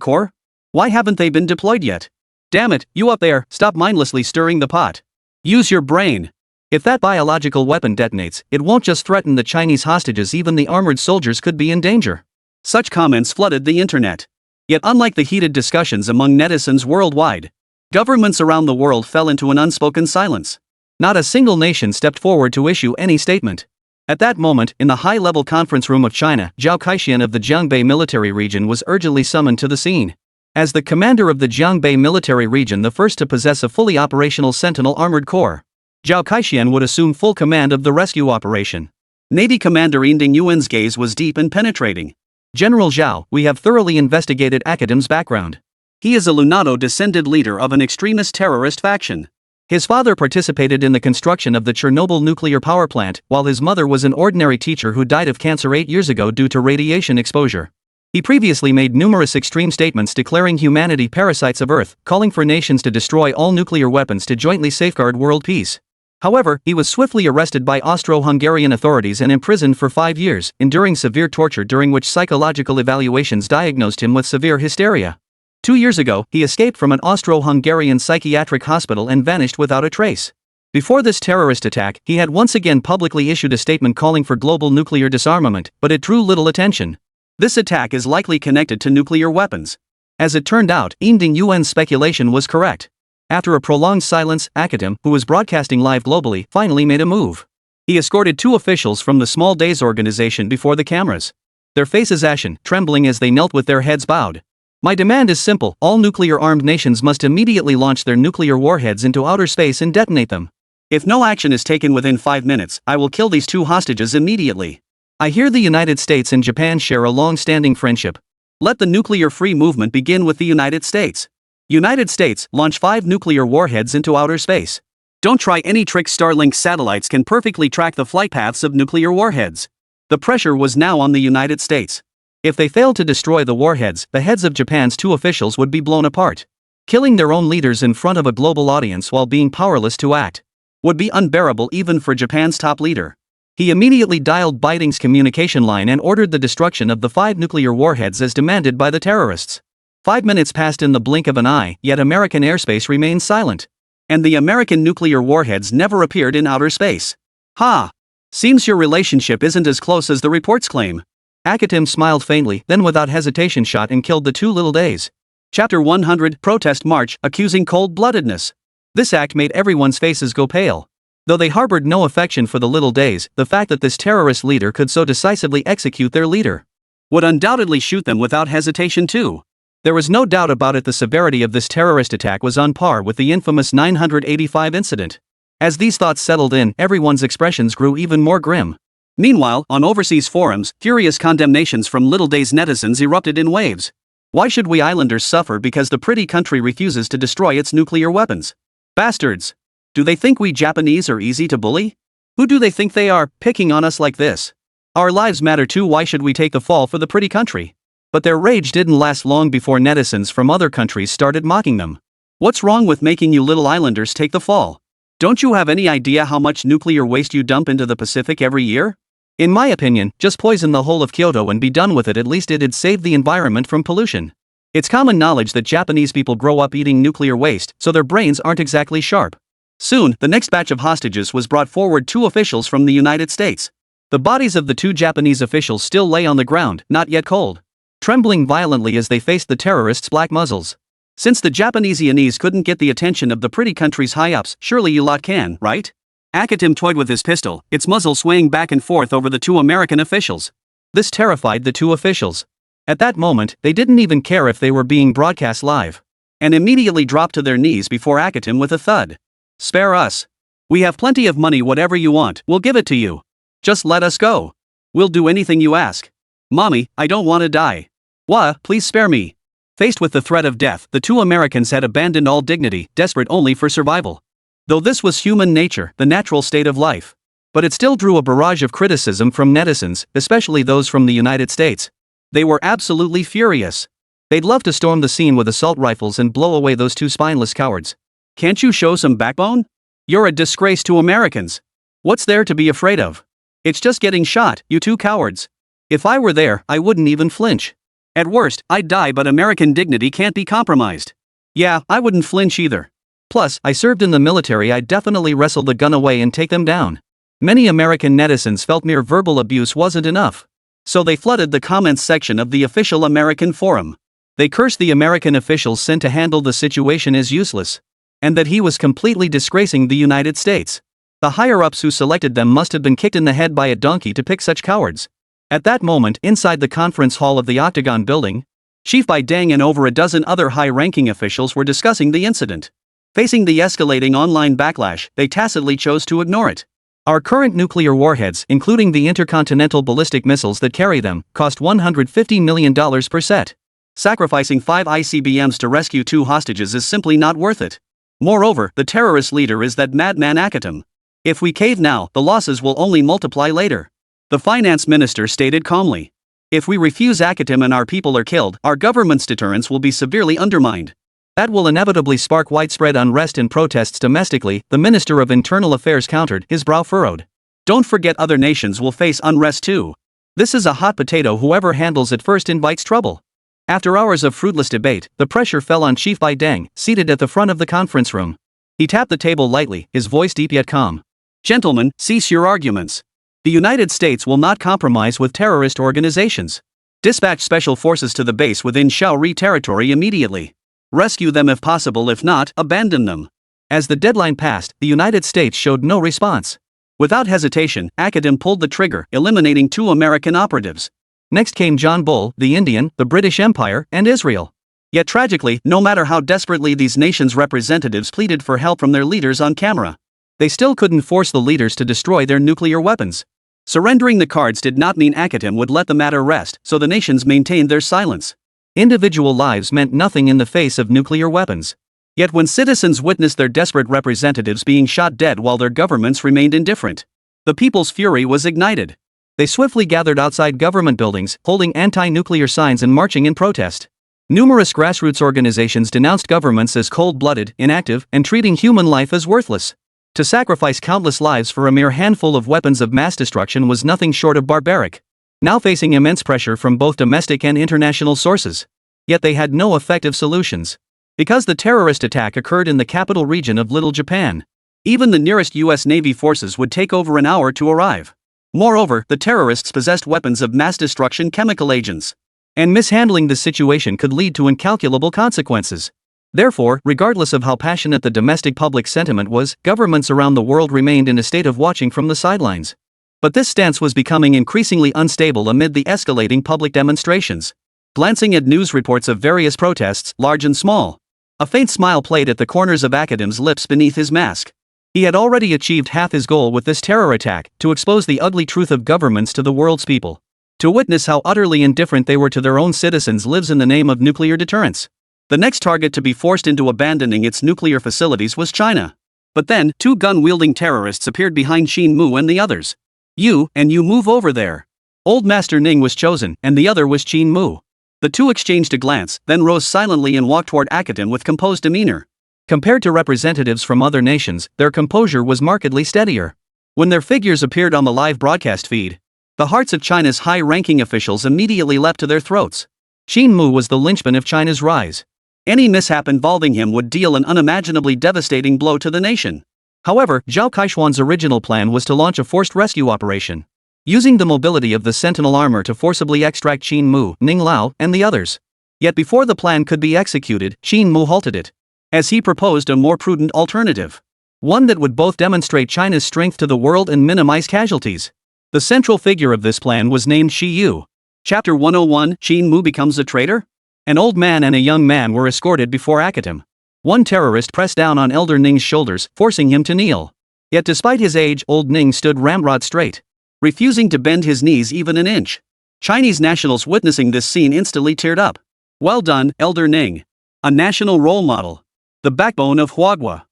Corps? Why haven't they been deployed yet? Damn it, you up there, stop mindlessly stirring the pot. Use your brain. If that biological weapon detonates, it won't just threaten the Chinese hostages, even the armored soldiers could be in danger. Such comments flooded the internet. Yet unlike the heated discussions among netizens worldwide, governments around the world fell into an unspoken silence. Not a single nation stepped forward to issue any statement. At that moment, in the high-level conference room of China, Zhao Kaixian of the Jiangbei military region was urgently summoned to the scene. As the commander of the Jiangbei military region, the first to possess a fully operational Sentinel Armored Corps, Zhao Kaixian would assume full command of the rescue operation. Navy Commander Yinding Yuan's gaze was deep and penetrating. "General Zhao, we have thoroughly investigated Akatim's background. He is a Lunado-descended leader of an extremist terrorist faction. His father participated in the construction of the Chernobyl nuclear power plant, while his mother was an ordinary teacher who died of cancer 8 years ago due to radiation exposure. He previously made numerous extreme statements declaring humanity parasites of Earth, calling for nations to destroy all nuclear weapons to jointly safeguard world peace. However, he was swiftly arrested by Austro-Hungarian authorities and imprisoned for 5 years, enduring severe torture during which psychological evaluations diagnosed him with severe hysteria. 2 years ago, he escaped from an Austro-Hungarian psychiatric hospital and vanished without a trace. Before this terrorist attack, he had once again publicly issued a statement calling for global nuclear disarmament, but it drew little attention. This attack is likely connected to nuclear weapons. As it turned out, Yingding Yuan's speculation was correct. After a prolonged silence, Akatim, who was broadcasting live globally, finally made a move. He escorted 2 officials from the Small Days organization before the cameras. Their faces ashen, trembling as they knelt with their heads bowed. My demand is simple: all nuclear-armed nations must immediately launch their nuclear warheads into outer space and detonate them. If no action is taken within 5 minutes, I will kill these 2 hostages immediately. I hear the United States and Japan share a long-standing friendship. Let the nuclear-free movement begin with the United States. United States, launch 5 nuclear warheads into outer space. Don't try any tricks. Starlink satellites can perfectly track the flight paths of nuclear warheads. The pressure was now on the United States. If they failed to destroy the warheads, the heads of Japan's 2 officials would be blown apart. Killing their own leaders in front of a global audience while being powerless to act would be unbearable even for Japan's top leader. He immediately dialed Biding's communication line and ordered the destruction of the 5 nuclear warheads as demanded by the terrorists. 5 minutes passed in the blink of an eye, yet American airspace remained silent. And the American nuclear warheads never appeared in outer space. Ha! Seems your relationship isn't as close as the reports claim. Akatim smiled faintly, then without hesitation shot and killed the 2 little days. Chapter 100 Protest March, accusing cold-bloodedness. This act made everyone's faces go pale. Though they harbored no affection for the little days, the fact that this terrorist leader could so decisively execute their leader would undoubtedly shoot them without hesitation too. There was no doubt about it. The severity of this terrorist attack was on par with the infamous 985 incident. As these thoughts settled in, everyone's expressions grew even more grim. Meanwhile, on overseas forums, furious condemnations from Little Day's netizens erupted in waves. Why should we islanders suffer because the pretty country refuses to destroy its nuclear weapons? Bastards! Do they think we Japanese are easy to bully? Who do they think they are, picking on us like this? Our lives matter too. Why should we take the fall for the pretty country? But their rage didn't last long before netizens from other countries started mocking them. What's wrong with making you little islanders take the fall? Don't you have any idea how much nuclear waste you dump into the Pacific every year? In my opinion, just poison the whole of Kyoto and be done with it. At least it'd save the environment from pollution. It's common knowledge that Japanese people grow up eating nuclear waste, so their brains aren't exactly sharp. Soon, the next batch of hostages was brought forward. 2 officials from the United States. The bodies of the 2 Japanese officials still lay on the ground, not yet cold, trembling violently as they faced the terrorists' black muzzles. Since the Japanese couldn't get the attention of the pretty country's high-ups, surely you lot can, right? Akatim toyed with his pistol, its muzzle swaying back and forth over the 2 American officials. This terrified the 2 officials. At that moment, they didn't even care if they were being broadcast live, and immediately dropped to their knees before Akatim with a thud. Spare us. We have plenty of money. Whatever you want, we'll give it to you. Just let us go. We'll do anything you ask. Mommy, I don't want to die. Wah, please spare me. Faced with the threat of death, the 2 Americans had abandoned all dignity, desperate only for survival. Though this was human nature, the natural state of life. But it still drew a barrage of criticism from netizens, especially those from the United States. They were absolutely furious. They'd love to storm the scene with assault rifles and blow away those 2 spineless cowards. Can't you show some backbone? You're a disgrace to Americans. What's there to be afraid of? It's just getting shot, you 2 cowards. If I were there, I wouldn't even flinch. At worst, I'd die, but American dignity can't be compromised. Yeah, I wouldn't flinch either. Plus, I served in the military. I'd definitely wrestle the gun away and take them down. Many American netizens felt mere verbal abuse wasn't enough. So they flooded the comments section of the official American forum. They cursed the American officials sent to handle the situation as useless, and that he was completely disgracing the United States. The higher-ups who selected them must have been kicked in the head by a donkey to pick such cowards. At that moment, inside the conference hall of the Octagon building, Chief Bai Deng and over a dozen other high-ranking officials were discussing the incident. Facing the escalating online backlash, they tacitly chose to ignore it. Our current nuclear warheads, including the intercontinental ballistic missiles that carry them, cost $150 million per set. Sacrificing 5 ICBMs to rescue 2 hostages is simply not worth it. Moreover, the terrorist leader is that madman Akatim. If we cave now, the losses will only multiply later. The finance minister stated calmly. If we refuse Akatim and our people are killed, our government's deterrence will be severely undermined. That will inevitably spark widespread unrest and protests domestically, the Minister of Internal Affairs countered, his brow furrowed. Don't forget other nations will face unrest too. This is a hot potato. Whoever handles it first invites trouble. After hours of fruitless debate, the pressure fell on Chief Bai Deng, seated at the front of the conference room. He tapped the table lightly, his voice deep yet calm. Gentlemen, cease your arguments. The United States will not compromise with terrorist organizations. Dispatch special forces to the base within Shaori territory immediately. Rescue them if possible, if not, abandon them. As the deadline passed, the United States showed no response. Without hesitation, Academ pulled the trigger, eliminating 2 American operatives. Next came John Bull, the Indian, the British Empire, and Israel. Yet tragically, no matter how desperately these nations' representatives pleaded for help from their leaders on camera, they still couldn't force the leaders to destroy their nuclear weapons. Surrendering the cards did not mean Academ would let the matter rest, so the nations maintained their silence. Individual lives meant nothing in the face of nuclear weapons. Yet when citizens witnessed their desperate representatives being shot dead while their governments remained indifferent, the people's fury was ignited. They swiftly gathered outside government buildings, holding anti-nuclear signs and marching in protest. Numerous grassroots organizations denounced governments as cold-blooded, inactive, and treating human life as worthless. To sacrifice countless lives for a mere handful of weapons of mass destruction was nothing short of barbaric. Now facing immense pressure from both domestic and international sources. Yet they had no effective solutions. Because the terrorist attack occurred in the capital region of Little Japan, even the nearest US Navy forces would take over an hour to arrive. Moreover, the terrorists possessed weapons of mass destruction, chemical agents, and mishandling the situation could lead to incalculable consequences. Therefore, regardless of how passionate the domestic public sentiment was, governments around the world remained in a state of watching from the sidelines. But this stance was becoming increasingly unstable amid the escalating public demonstrations. Glancing at news reports of various protests, large and small, a faint smile played at the corners of Academ's lips beneath his mask. He had already achieved half his goal with this terror attack, to expose the ugly truth of governments to the world's people. To witness how utterly indifferent they were to their own citizens lives in the name of nuclear deterrence. The next target to be forced into abandoning its nuclear facilities was China. But then, 2 gun-wielding terrorists appeared behind Qin Mu and the others. You move over there. Old Master Ning was chosen, and the other was Qin Mu. The 2 exchanged a glance, then rose silently and walked toward Academ with composed demeanor. Compared to representatives from other nations, their composure was markedly steadier. When their figures appeared on the live broadcast feed, the hearts of China's high-ranking officials immediately leapt to their throats. Qin Mu was the linchpin of China's rise. Any mishap involving him would deal an unimaginably devastating blow to the nation. However, Zhao Kaishuan's original plan was to launch a forced rescue operation, using the mobility of the Sentinel armor to forcibly extract Qin Mu, Ning Lao, and the others. Yet before the plan could be executed, Qin Mu halted it, as he proposed a more prudent alternative. One that would both demonstrate China's strength to the world and minimize casualties. The central figure of this plan was named Shi Yu. Chapter 101, Qin Mu becomes a traitor? An old man and a young man were escorted before Academ. One terrorist pressed down on Elder Ning's shoulders, forcing him to kneel. Yet despite his age, old Ning stood ramrod straight, refusing to bend his knees even an inch. Chinese nationals witnessing this scene instantly teared up. Well done, Elder Ning. A national role model. The backbone of Huagua.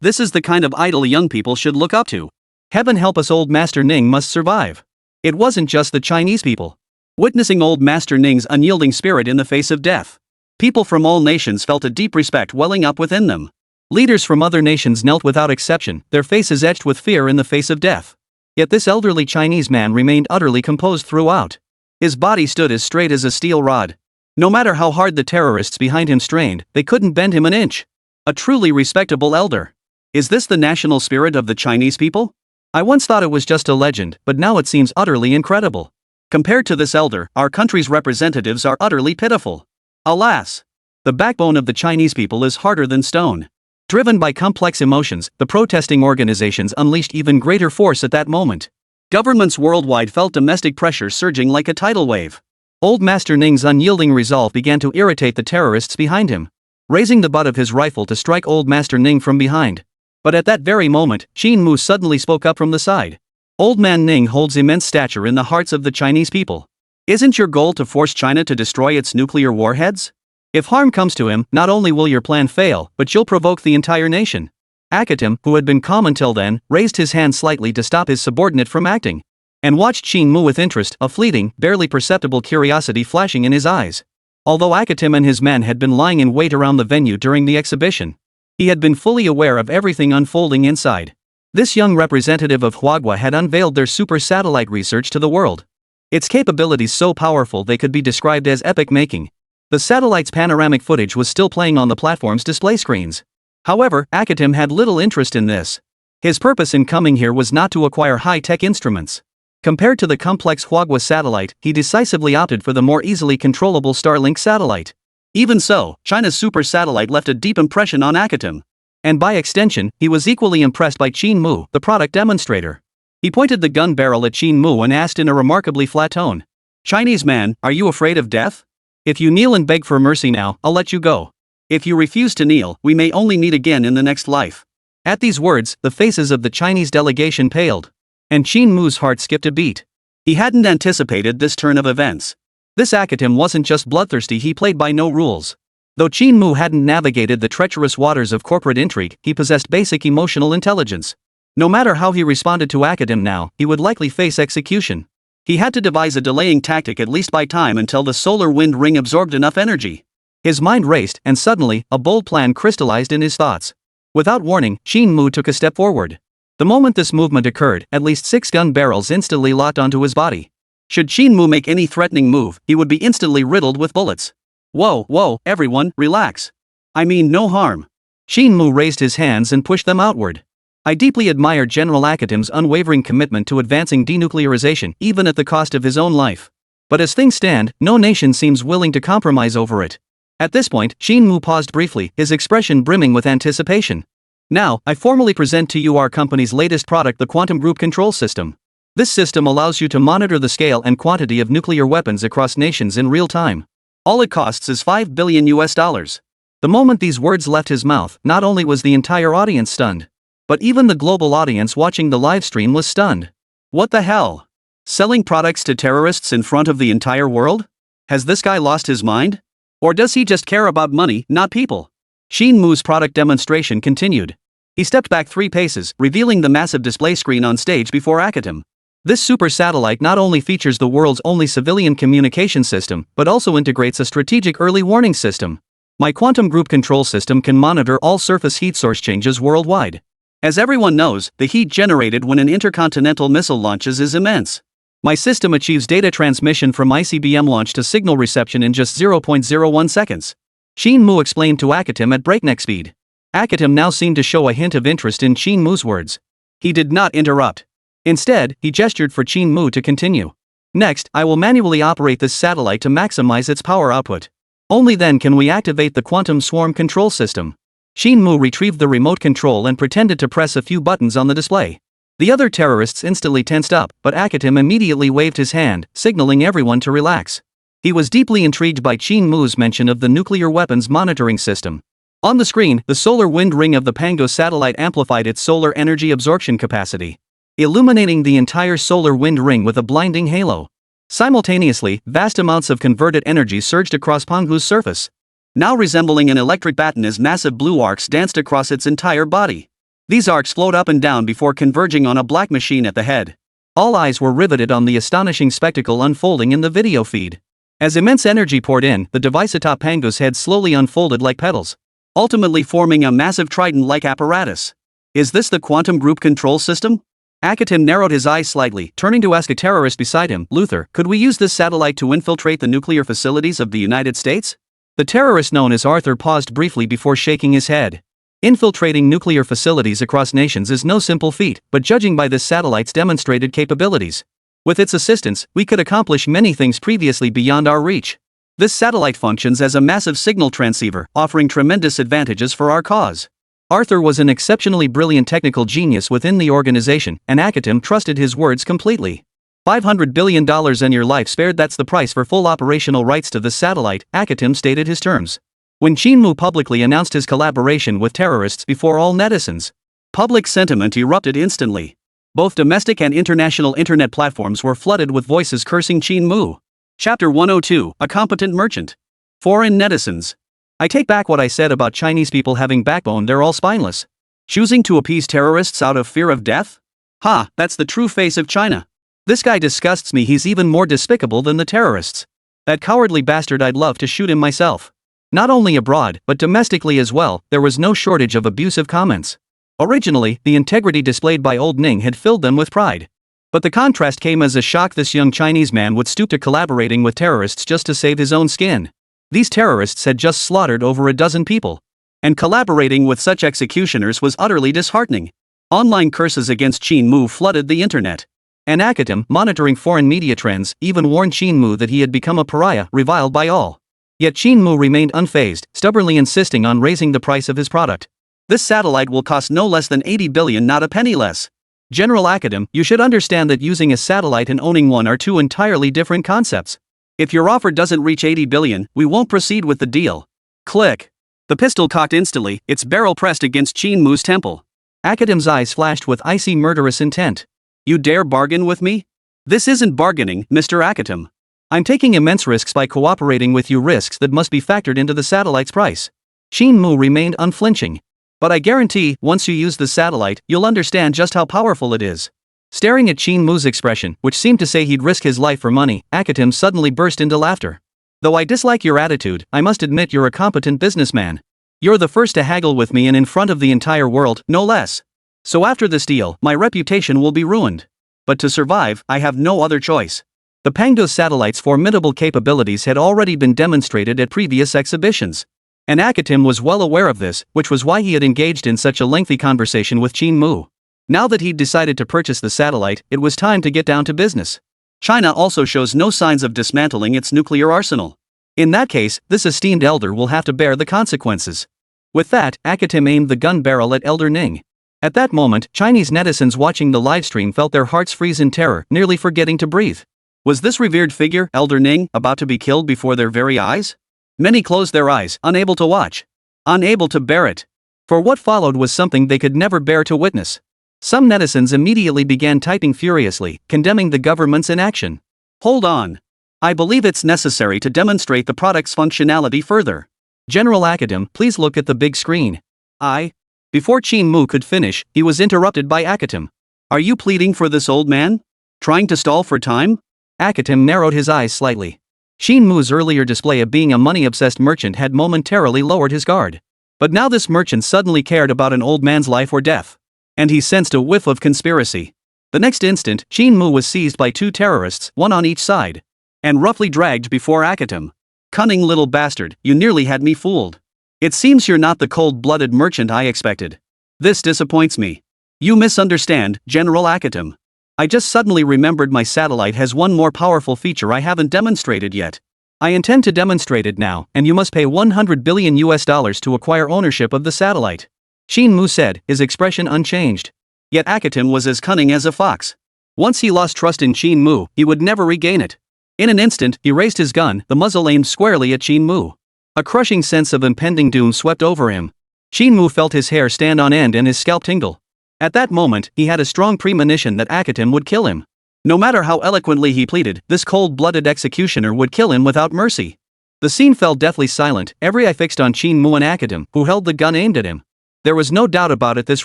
This is the kind of idol young people should look up to. Heaven help us, old Master Ning must survive. It wasn't just the Chinese people. Witnessing old Master Ning's unyielding spirit in the face of death, people from all nations felt a deep respect welling up within them. Leaders from other nations knelt without exception, their faces etched with fear in the face of death. Yet this elderly Chinese man remained utterly composed throughout. His body stood as straight as a steel rod. No matter how hard the terrorists behind him strained, they couldn't bend him an inch. A truly respectable elder. Is this the national spirit of the Chinese people? I once thought it was just a legend, but now it seems utterly incredible. Compared to this elder, our country's representatives are utterly pitiful. Alas! The backbone of the Chinese people is harder than stone. Driven by complex emotions, the protesting organizations unleashed even greater force at that moment. Governments worldwide felt domestic pressure surging like a tidal wave. Old Master Ning's unyielding resolve began to irritate the terrorists behind him, raising the butt of his rifle to strike Old Master Ning from behind. But at that very moment, Qin Mu suddenly spoke up from the side. Old Man Ning holds immense stature in the hearts of the Chinese people. Isn't your goal to force China to destroy its nuclear warheads? If harm comes to him, not only will your plan fail, but you'll provoke the entire nation. Academ, who had been calm until then, raised his hand slightly to stop his subordinate from acting, and watched Qin Mu with interest, a fleeting, barely perceptible curiosity flashing in his eyes. Although Academ and his men had been lying in wait around the venue during the exhibition, he had been fully aware of everything unfolding inside. This young representative of Huagua had unveiled their super satellite research to the world. Its capabilities so powerful they could be described as epoch-making. The satellite's panoramic footage was still playing on the platform's display screens. However, Academ had little interest in this. His purpose in coming here was not to acquire high-tech instruments. Compared to the complex Huagua satellite, he decisively opted for the more easily controllable Starlink satellite. Even so, China's super satellite left a deep impression on Akatim. And by extension, he was equally impressed by Qin Mu, the product demonstrator. He pointed the gun barrel at Qin Mu and asked in a remarkably flat tone, "Chinese man, are you afraid of death? If you kneel and beg for mercy now, I'll let you go. If you refuse to kneel, we may only meet again in the next life." At these words, the faces of the Chinese delegation paled. And Qin Mu's heart skipped a beat. He hadn't anticipated this turn of events. This Akatim wasn't just bloodthirsty, he played by no rules. Though Qin Mu hadn't navigated the treacherous waters of corporate intrigue, he possessed basic emotional intelligence. No matter how he responded to Akatim now, he would likely face execution. He had to devise a delaying tactic, at least buy time until the solar wind ring absorbed enough energy. His mind raced, and suddenly, a bold plan crystallized in his thoughts. Without warning, Qin Mu took a step forward. The moment this movement occurred, at least 6 gun barrels instantly locked onto his body. Should Qin Mu make any threatening move, he would be instantly riddled with bullets. Whoa, everyone, relax. I mean no harm. Qin Mu raised his hands and pushed them outward. I deeply admire General Akatim's unwavering commitment to advancing denuclearization, even at the cost of his own life. But as things stand, no nation seems willing to compromise over it. At this point, Qin Mu paused briefly, his expression brimming with anticipation. Now, I formally present to you our company's latest product, the Quantum Group Control System. This system allows you to monitor the scale and quantity of nuclear weapons across nations in real time. All it costs is $5 billion. The moment these words left his mouth, not only was the entire audience stunned, but even the global audience watching the live stream was stunned. What the hell? Selling products to terrorists in front of the entire world? Has this guy lost his mind? Or does he just care about money, not people? Qin Mu's product demonstration continued. He stepped back 3 paces, revealing the massive display screen on stage before Akatim. This super satellite not only features the world's only civilian communication system, but also integrates a strategic early warning system. My Quantum Group Control System can monitor all surface heat source changes worldwide. As everyone knows, the heat generated when an intercontinental missile launches is immense. My system achieves data transmission from ICBM launch to signal reception in just 0.01 seconds. Qin Mu explained to Akatim at breakneck speed. Akatim now seemed to show a hint of interest in Qin Mu's words. He did not interrupt. Instead, he gestured for Qin Mu to continue. Next, I will manually operate this satellite to maximize its power output. Only then can we activate the Quantum Swarm Control System. Qin Mu retrieved the remote control and pretended to press a few buttons on the display. The other terrorists instantly tensed up, but Akatim immediately waved his hand, signaling everyone to relax. He was deeply intrigued by Qin Mu's mention of the nuclear weapons monitoring system. On the screen, the solar wind ring of the Pango satellite amplified its solar energy absorption capacity, illuminating the entire solar wind ring with a blinding halo. Simultaneously, vast amounts of converted energy surged across Pango's surface, now resembling an electric baton as massive blue arcs danced across its entire body. These arcs flowed up and down before converging on a black machine at the head. All eyes were riveted on the astonishing spectacle unfolding in the video feed. As immense energy poured in, the device atop Pango's head slowly unfolded like petals, ultimately forming a massive trident-like apparatus. Is this the Quantum Group Control System? Akatim narrowed his eyes slightly, turning to ask a terrorist beside him, Luther, could we use this satellite to infiltrate the nuclear facilities of the United States? The terrorist known as Arthur paused briefly before shaking his head. Infiltrating nuclear facilities across nations is no simple feat, but judging by this satellite's demonstrated capabilities, with its assistance, we could accomplish many things previously beyond our reach. This satellite functions as a massive signal transceiver, offering tremendous advantages for our cause. Arthur was an exceptionally brilliant technical genius within the organization, and Akatim trusted his words completely. $500 billion and your life spared, that's the price for full operational rights to the satellite, Akatim stated his terms. When Qin Mu publicly announced his collaboration with terrorists before all netizens, public sentiment erupted instantly. Both domestic and international internet platforms were flooded with voices cursing Qin Mu. Chapter 102, A Competent Merchant. Foreign netizens. I take back what I said about Chinese people having backbone, they're all spineless. Choosing to appease terrorists out of fear of death? Ha, that's the true face of China. This guy disgusts me, he's even more despicable than the terrorists. That cowardly bastard, I'd love to shoot him myself. Not only abroad, but domestically as well, there was no shortage of abusive comments. Originally, the integrity displayed by Old Ning had filled them with pride. But the contrast came as a shock. This young Chinese man would stoop to collaborating with terrorists just to save his own skin. These terrorists had just slaughtered over a dozen people. And collaborating with such executioners was utterly disheartening. Online curses against Qin Mu flooded the internet. And Akatim, monitoring foreign media trends, even warned Qin Mu that he had become a pariah, reviled by all. Yet Qin Mu remained unfazed, stubbornly insisting on raising the price of his product. This satellite will cost no less than 80 billion, not a penny less. General Akatim, you should understand that using a satellite and owning one are two entirely different concepts. If your offer doesn't reach 80 billion, we won't proceed with the deal. Click. The pistol cocked instantly, its barrel pressed against Qin Mu's temple. Akatim's eyes flashed with icy murderous intent. You dare bargain with me? This isn't bargaining, Mr. Akatim. I'm taking immense risks by cooperating with you, risks that must be factored into the satellite's price. Qin Mu remained unflinching. But I guarantee, once you use the satellite, you'll understand just how powerful it is. Staring at Qin Mu's expression, which seemed to say he'd risk his life for money, Akatim suddenly burst into laughter. Though I dislike your attitude, I must admit you're a competent businessman. You're the first to haggle with me and in front of the entire world, no less. So after this deal, my reputation will be ruined. But to survive, I have no other choice. The Pangdo satellite's formidable capabilities had already been demonstrated at previous exhibitions. And Akatim was well aware of this, which was why he had engaged in such a lengthy conversation with Qin Mu. Now that he'd decided to purchase the satellite, it was time to get down to business. China also shows no signs of dismantling its nuclear arsenal. In that case, this esteemed elder will have to bear the consequences. With that, Akatim aimed the gun barrel at Elder Ning. At that moment, Chinese netizens watching the livestream felt their hearts freeze in terror, nearly forgetting to breathe. Was this revered figure, Elder Ning, about to be killed before their very eyes? Many closed their eyes, unable to watch. Unable to bear it. For what followed was something they could never bear to witness. Some netizens immediately began typing furiously, condemning the government's inaction. Hold on. I believe it's necessary to demonstrate the product's functionality further. General Akatim, please look at the big screen. Before Qin Mu could finish, he was interrupted by Akatim. Are you pleading for this old man? Trying to stall for time? Akatim narrowed his eyes slightly. Qin Mu's earlier display of being a money-obsessed merchant had momentarily lowered his guard. But now this merchant suddenly cared about an old man's life or death. And he sensed a whiff of conspiracy. The next instant, Qin Mu was seized by two terrorists, one on each side, and roughly dragged before Akatim. Cunning little bastard, you nearly had me fooled. It seems you're not the cold-blooded merchant I expected. This disappoints me. You misunderstand, General Akatim. I just suddenly remembered my satellite has one more powerful feature I haven't demonstrated yet. I intend to demonstrate it now, and you must pay $100 billion to acquire ownership of the satellite. Qin Mu said, his expression unchanged. Yet Akatim was as cunning as a fox. Once he lost trust in Qin Mu, he would never regain it. In an instant, he raised his gun, the muzzle aimed squarely at Qin Mu. A crushing sense of impending doom swept over him. Qin Mu felt his hair stand on end and his scalp tingle. At that moment, he had a strong premonition that Akatim would kill him. No matter how eloquently he pleaded, this cold-blooded executioner would kill him without mercy. The scene fell deathly silent, every eye fixed on Qin Mu and Akatim, who held the gun aimed at him. There was no doubt about it, this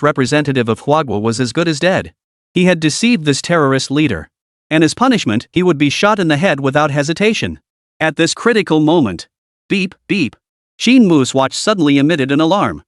representative of Huagua was as good as dead. He had deceived this terrorist leader. And as punishment, he would be shot in the head without hesitation. At this critical moment, beep, beep. Qin Mu's watch suddenly emitted an alarm.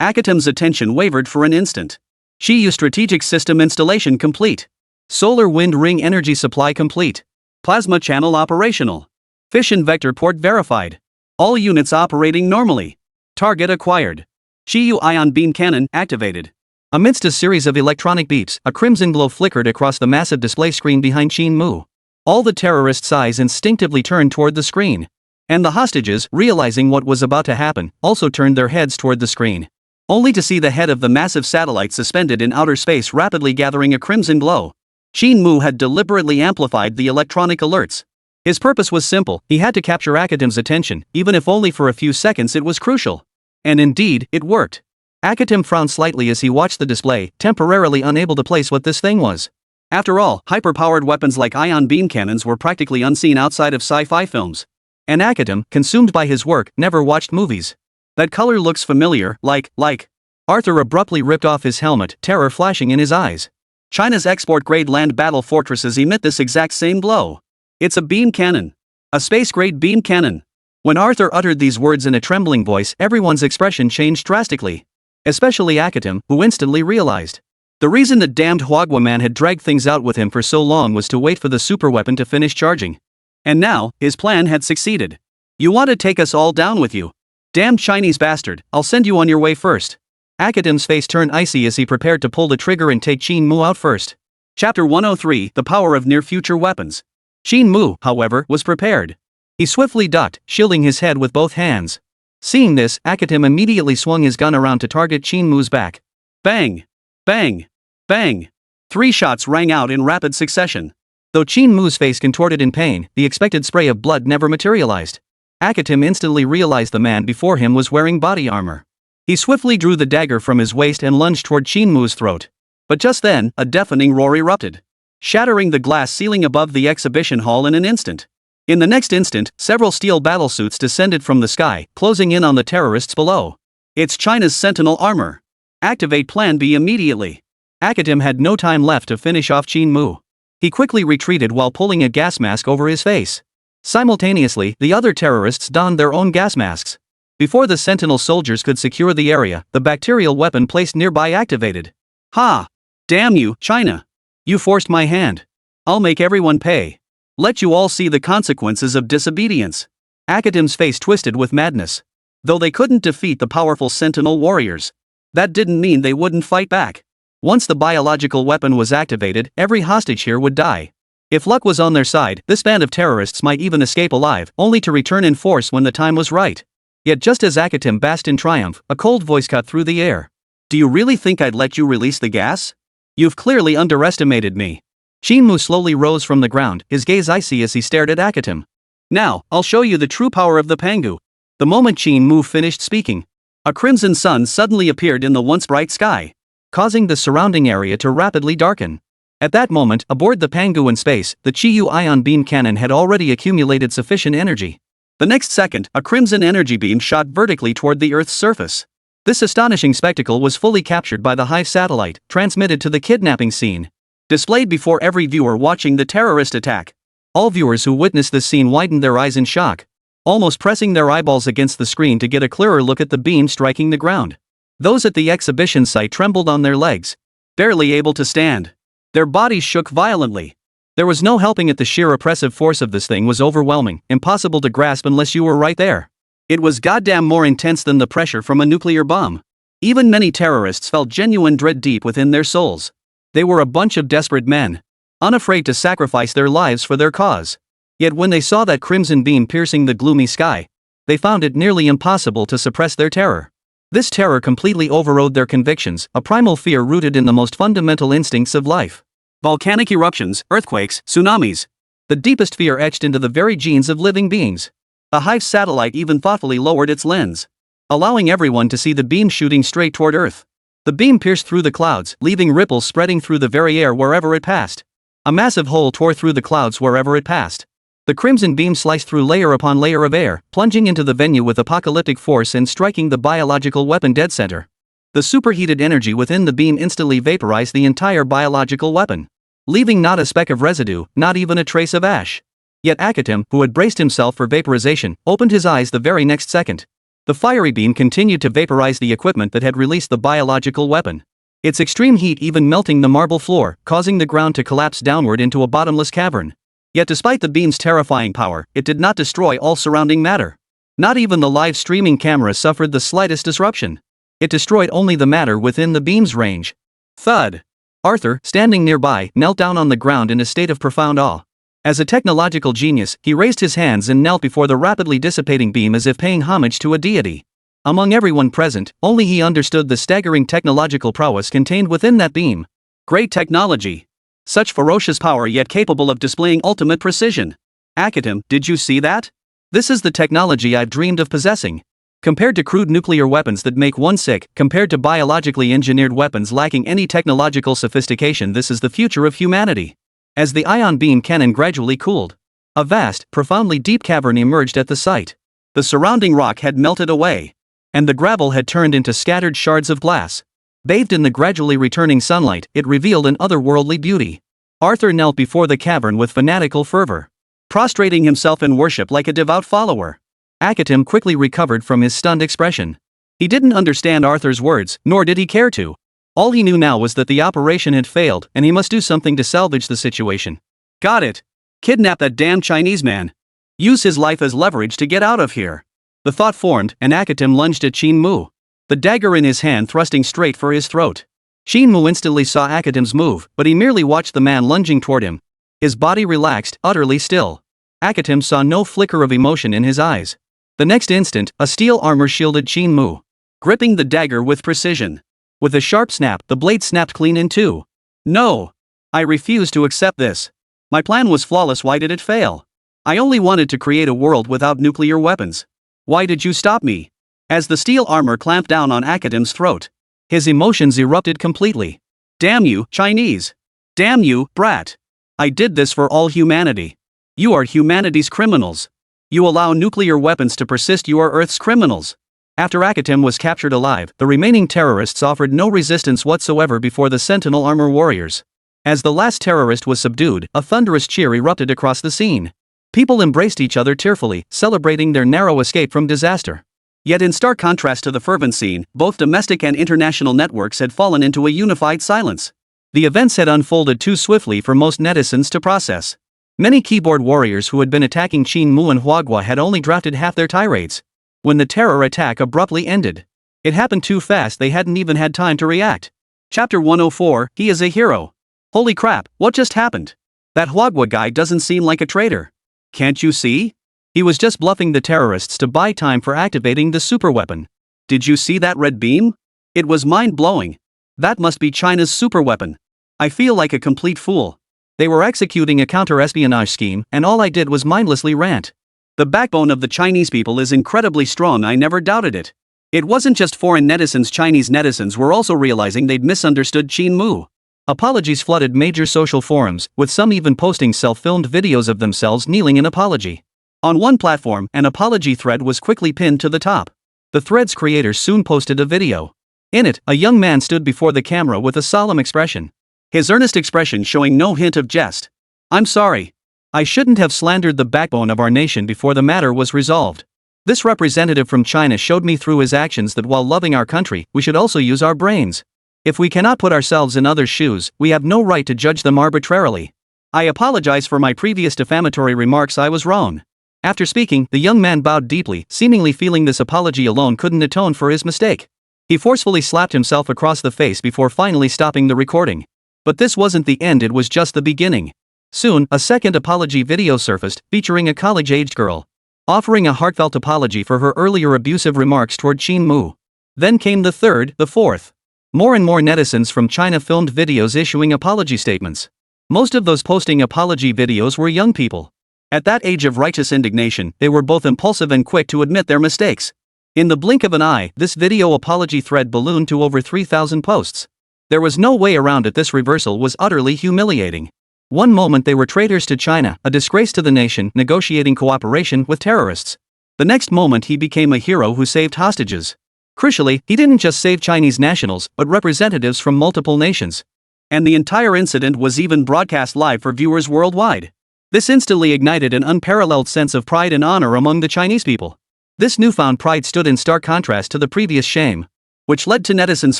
Akatim's attention wavered for an instant. Shiyu strategic system installation complete. Solar wind ring energy supply complete. Plasma channel operational. Fission vector port verified. All units operating normally. Target acquired. Shiyu ion beam cannon activated. Amidst a series of electronic beeps, a crimson glow flickered across the massive display screen behind Qin Mu. All the terrorists' eyes instinctively turned toward the screen. And the hostages, realizing what was about to happen, also turned their heads toward the screen. Only to see the head of the massive satellite suspended in outer space rapidly gathering a crimson glow. Qin Mu had deliberately amplified the electronic alerts. His purpose was simple, he had to capture Akatim's attention, even if only for a few seconds. It was crucial. And indeed, it worked. Akatim frowned slightly as he watched the display, temporarily unable to place what this thing was. After all, hyper-powered weapons like ion beam cannons were practically unseen outside of sci-fi films. And Akatim, consumed by his work, never watched movies. That color looks familiar, like. Arthur abruptly ripped off his helmet, terror flashing in his eyes. China's export-grade land battle fortresses emit this exact same glow. It's a beam cannon. A space-grade beam cannon. When Arthur uttered these words in a trembling voice, everyone's expression changed drastically. Especially Akatim, who instantly realized. The reason the damned Huagua man had dragged things out with him for so long was to wait for the superweapon to finish charging. And now, his plan had succeeded. You want to take us all down with you? Damned Chinese bastard, I'll send you on your way first. Akatim's face turned icy as he prepared to pull the trigger and take Qin Mu out first. Chapter 103, The Power of Near-Future Weapons. Qin Mu, however, was prepared. He swiftly ducked, shielding his head with both hands. Seeing this, Akatim immediately swung his gun around to target Qin Mu's back. Bang! Bang! Bang! 3 shots rang out in rapid succession. Though Qin Mu's face contorted in pain, the expected spray of blood never materialized. Akatim instantly realized the man before him was wearing body armor. He swiftly drew the dagger from his waist and lunged toward Qin Mu's throat. But just then, a deafening roar erupted, shattering the glass ceiling above the exhibition hall in an instant. In the next instant, several steel battlesuits descended from the sky, closing in on the terrorists below. It's China's Sentinel armor. Activate Plan B immediately. Akatim had no time left to finish off Qin Mu. He quickly retreated while pulling a gas mask over his face. Simultaneously, the other terrorists donned their own gas masks. Before the Sentinel soldiers could secure the area, the bacterial weapon placed nearby activated. Ha! Damn you, China! You forced my hand. I'll make everyone pay. Let you all see the consequences of disobedience. Akatim's face twisted with madness. Though they couldn't defeat the powerful Sentinel warriors, that didn't mean they wouldn't fight back. Once the biological weapon was activated, every hostage here would die. If luck was on their side, this band of terrorists might even escape alive, only to return in force when the time was right. Yet just as Akatim basked in triumph, a cold voice cut through the air. Do you really think I'd let you release the gas? You've clearly underestimated me. Qin Mu slowly rose from the ground, his gaze icy as he stared at Akatim. Now, I'll show you the true power of the Pangu. The moment Qin Mu finished speaking, a crimson sun suddenly appeared in the once bright sky, causing the surrounding area to rapidly darken. At that moment, aboard the Pangu in space, the Chiyu ion beam cannon had already accumulated sufficient energy. The next second, a crimson energy beam shot vertically toward the Earth's surface. This astonishing spectacle was fully captured by the Hive satellite, transmitted to the kidnapping scene, displayed before every viewer watching the terrorist attack. All viewers who witnessed this scene widened their eyes in shock, almost pressing their eyeballs against the screen to get a clearer look at the beam striking the ground. Those at the exhibition site trembled on their legs, barely able to stand. Their bodies shook violently. There was no helping it, the sheer oppressive force of this thing was overwhelming, impossible to grasp unless you were right there. It was goddamn more intense than the pressure from a nuclear bomb. Even many terrorists felt genuine dread deep within their souls. They were a bunch of desperate men, unafraid to sacrifice their lives for their cause. Yet when they saw that crimson beam piercing the gloomy sky, they found it nearly impossible to suppress their terror. This terror completely overrode their convictions, a primal fear rooted in the most fundamental instincts of life. Volcanic eruptions, earthquakes, tsunamis. The deepest fear etched into the very genes of living beings. The Hive satellite even thoughtfully lowered its lens, allowing everyone to see the beam shooting straight toward Earth. The beam pierced through the clouds, leaving ripples spreading through the very air wherever it passed. A massive hole tore through the clouds wherever it passed. The crimson beam sliced through layer upon layer of air, plunging into the venue with apocalyptic force and striking the biological weapon dead center. The superheated energy within the beam instantly vaporized the entire biological weapon, leaving not a speck of residue, not even a trace of ash. Yet Akatim, who had braced himself for vaporization, opened his eyes the very next second. The fiery beam continued to vaporize the equipment that had released the biological weapon, its extreme heat even melting the marble floor, causing the ground to collapse downward into a bottomless cavern. Yet despite the beam's terrifying power, it did not destroy all surrounding matter. Not even the live streaming camera suffered the slightest disruption. It destroyed only the matter within the beam's range. Thud! Arthur, standing nearby, knelt down on the ground in a state of profound awe. As a technological genius, he raised his hands and knelt before the rapidly dissipating beam as if paying homage to a deity. Among everyone present, only he understood the staggering technological prowess contained within that beam. Great technology! Such ferocious power yet capable of displaying ultimate precision. Akatim, did you see that? This is the technology I've dreamed of possessing. Compared to crude nuclear weapons that make one sick, compared to biologically engineered weapons lacking any technological sophistication, this is the future of humanity. As the ion beam cannon gradually cooled, a vast, profoundly deep cavern emerged at the site. The surrounding rock had melted away, and the gravel had turned into scattered shards of glass. Bathed in the gradually returning sunlight, it revealed an otherworldly beauty. Arthur knelt before the cavern with fanatical fervor, prostrating himself in worship like a devout follower. Akatim quickly recovered from his stunned expression. He didn't understand Arthur's words, nor did he care to. All he knew now was that the operation had failed, and he must do something to salvage the situation. Got it. Kidnap that damn Chinese man. Use his life as leverage to get out of here. The thought formed, and Akatim lunged at Qin Mu, the dagger in his hand thrusting straight for his throat. Qin Mu instantly saw Akatim's move, but he merely watched the man lunging toward him. His body relaxed, utterly still. Akatim saw no flicker of emotion in his eyes. The next instant, a steel armor shielded Qin Mu, gripping the dagger with precision. With a sharp snap, the blade snapped clean in two. No! I refuse to accept this. My plan was flawless. Why did it fail? I only wanted to create a world without nuclear weapons. Why did you stop me? As the steel armor clamped down on Akatim's throat, his emotions erupted completely. Damn you, Chinese! Damn you, brat! I did this for all humanity. You are humanity's criminals. You allow nuclear weapons to persist. You are Earth's criminals. After Akatim was captured alive, the remaining terrorists offered no resistance whatsoever before the Sentinel armor warriors. As the last terrorist was subdued, a thunderous cheer erupted across the scene. People embraced each other tearfully, celebrating their narrow escape from disaster. Yet in stark contrast to the fervent scene, both domestic and international networks had fallen into a unified silence. The events had unfolded too swiftly for most netizens to process. Many keyboard warriors who had been attacking Qin Mu and Huagua had only drafted half their tirades when the terror attack abruptly ended. It happened too fast, they hadn't even had time to react. Chapter 104, He is a hero. Holy crap, what just happened? That Huagua guy doesn't seem like a traitor. Can't you see? He was just bluffing the terrorists to buy time for activating the superweapon. Did you see that red beam? It was mind-blowing. That must be China's superweapon. I feel like a complete fool. They were executing a counter-espionage scheme, and all I did was mindlessly rant. The backbone of the Chinese people is incredibly strong. I never doubted it. It wasn't just foreign netizens. Chinese netizens were also realizing they'd misunderstood Qin Mu. Apologies flooded major social forums, with some even posting self-filmed videos of themselves kneeling in apology. On one platform, an apology thread was quickly pinned to the top. The thread's creator soon posted a video. In it, a young man stood before the camera with a solemn expression. His earnest expression showing no hint of jest. I'm sorry. I shouldn't have slandered the backbone of our nation before the matter was resolved. This representative from China showed me through his actions that while loving our country, we should also use our brains. If we cannot put ourselves in others' shoes, we have no right to judge them arbitrarily. I apologize for my previous defamatory remarks. I was wrong. After speaking, the young man bowed deeply, seemingly feeling this apology alone couldn't atone for his mistake. He forcefully slapped himself across the face before finally stopping the recording. But this wasn't the end, it was just the beginning. Soon, a second apology video surfaced, featuring a college-aged girl, offering a heartfelt apology for her earlier abusive remarks toward Qin Mu. Then came the third, the fourth. More and more netizens from China filmed videos issuing apology statements. Most of those posting apology videos were young people. At that age of righteous indignation, they were both impulsive and quick to admit their mistakes. In the blink of an eye, this video apology thread ballooned to over 3,000 posts. There was no way around it. This reversal was utterly humiliating. One moment they were traitors to China, a disgrace to the nation, negotiating cooperation with terrorists. The next moment he became a hero who saved hostages. Crucially, he didn't just save Chinese nationals, but representatives from multiple nations. And the entire incident was even broadcast live for viewers worldwide. This instantly ignited an unparalleled sense of pride and honor among the Chinese people. This newfound pride stood in stark contrast to the previous shame, which led to netizens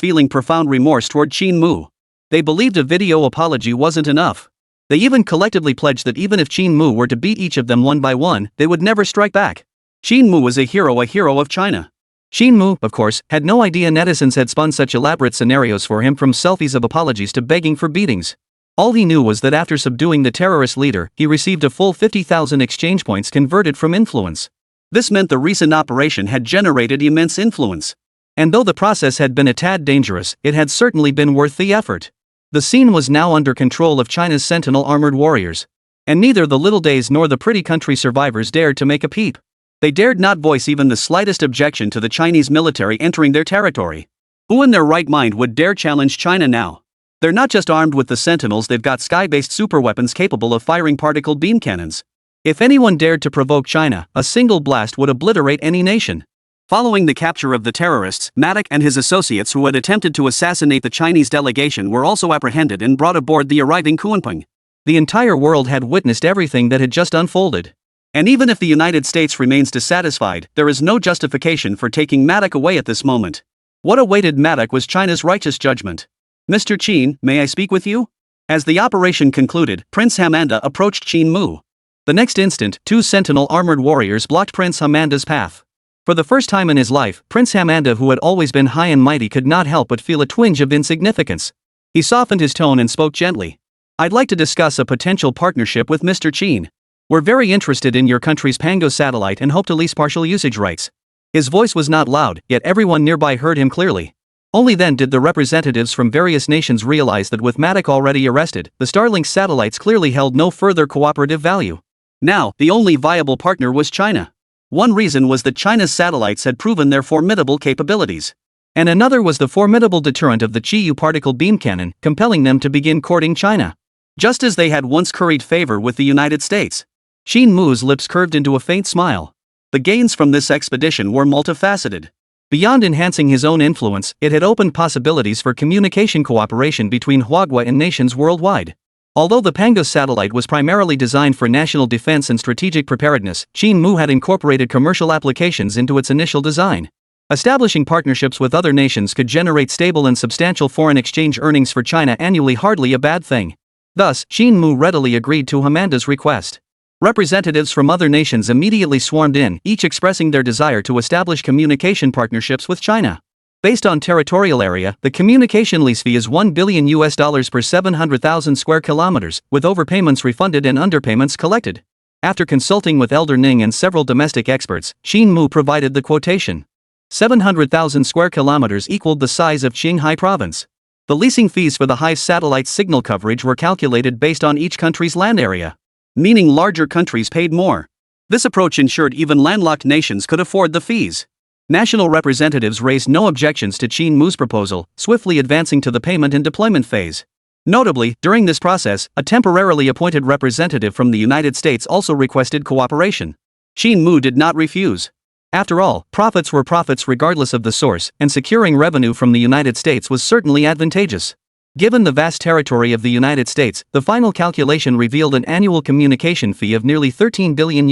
feeling profound remorse toward Qin Mu. They believed a video apology wasn't enough. They even collectively pledged that even if Qin Mu were to beat each of them one by one, they would never strike back. Qin Mu was a hero of China. Qin Mu, of course, had no idea netizens had spun such elaborate scenarios for him, from selfies of apologies to begging for beatings. All he knew was that after subduing the terrorist leader, he received a full 50,000 exchange points converted from influence. This meant the recent operation had generated immense influence. And though the process had been a tad dangerous, it had certainly been worth the effort. The scene was now under control of China's Sentinel armored warriors. And neither the little days nor the pretty country survivors dared to make a peep. They dared not voice even the slightest objection to the Chinese military entering their territory. Who in their right mind would dare challenge China now? They're not just armed with the Sentinels, they've got sky-based superweapons capable of firing particle beam cannons. If anyone dared to provoke China, a single blast would obliterate any nation. Following the capture of the terrorists, Mach and his associates who had attempted to assassinate the Chinese delegation were also apprehended and brought aboard the arriving Kunpeng. The entire world had witnessed everything that had just unfolded. And even if the United States remains dissatisfied, there is no justification for taking Mach away at this moment. What awaited Mach was China's righteous judgment. Mr. Qin, may I speak with you? As the operation concluded, Prince Hamanda approached Qin Mu. The next instant, two Sentinel armored warriors blocked Prince Hamanda's path. For the first time in his life, Prince Hamanda, who had always been high and mighty, could not help but feel a twinge of insignificance. He softened his tone and spoke gently. I'd like to discuss a potential partnership with Mr. Qin. We're very interested in your country's Pango satellite and hope to lease partial usage rights. His voice was not loud, yet everyone nearby heard him clearly. Only then did the representatives from various nations realize that with Mach already arrested, the Starlink satellites clearly held no further cooperative value. Now, the only viable partner was China. One reason was that China's satellites had proven their formidable capabilities. And another was the formidable deterrent of the Qi particle beam cannon, compelling them to begin courting China. Just as they had once curried favor with the United States. Qin Mu's lips curved into a faint smile. The gains from this expedition were multifaceted. Beyond enhancing his own influence, it had opened possibilities for communication cooperation between Huagua and nations worldwide. Although the Pango satellite was primarily designed for national defense and strategic preparedness, Qin Mu had incorporated commercial applications into its initial design. Establishing partnerships with other nations could generate stable and substantial foreign exchange earnings for China annually, hardly a bad thing. Thus, Qin Mu readily agreed to Hamanda's request. Representatives from other nations immediately swarmed in, each expressing their desire to establish communication partnerships with China. Based on territorial area, the communication lease fee is $1 billion per 700,000 square kilometers, with overpayments refunded and underpayments collected. After consulting with Elder Ning and several domestic experts, Qin Mu provided the quotation. 700,000 square kilometers equaled the size of Qinghai province. The leasing fees for the Hive's satellite signal coverage were calculated based on each country's land area. Meaning larger countries paid more. This approach ensured even landlocked nations could afford the fees. National representatives raised no objections to Qin Mu's proposal, swiftly advancing to the payment and deployment phase. Notably, during this process, a temporarily appointed representative from the United States also requested cooperation. Qin Mu did not refuse. After all, profits were profits regardless of the source, and securing revenue from the United States was certainly advantageous. Given the vast territory of the United States, the final calculation revealed an annual communication fee of nearly $13 billion.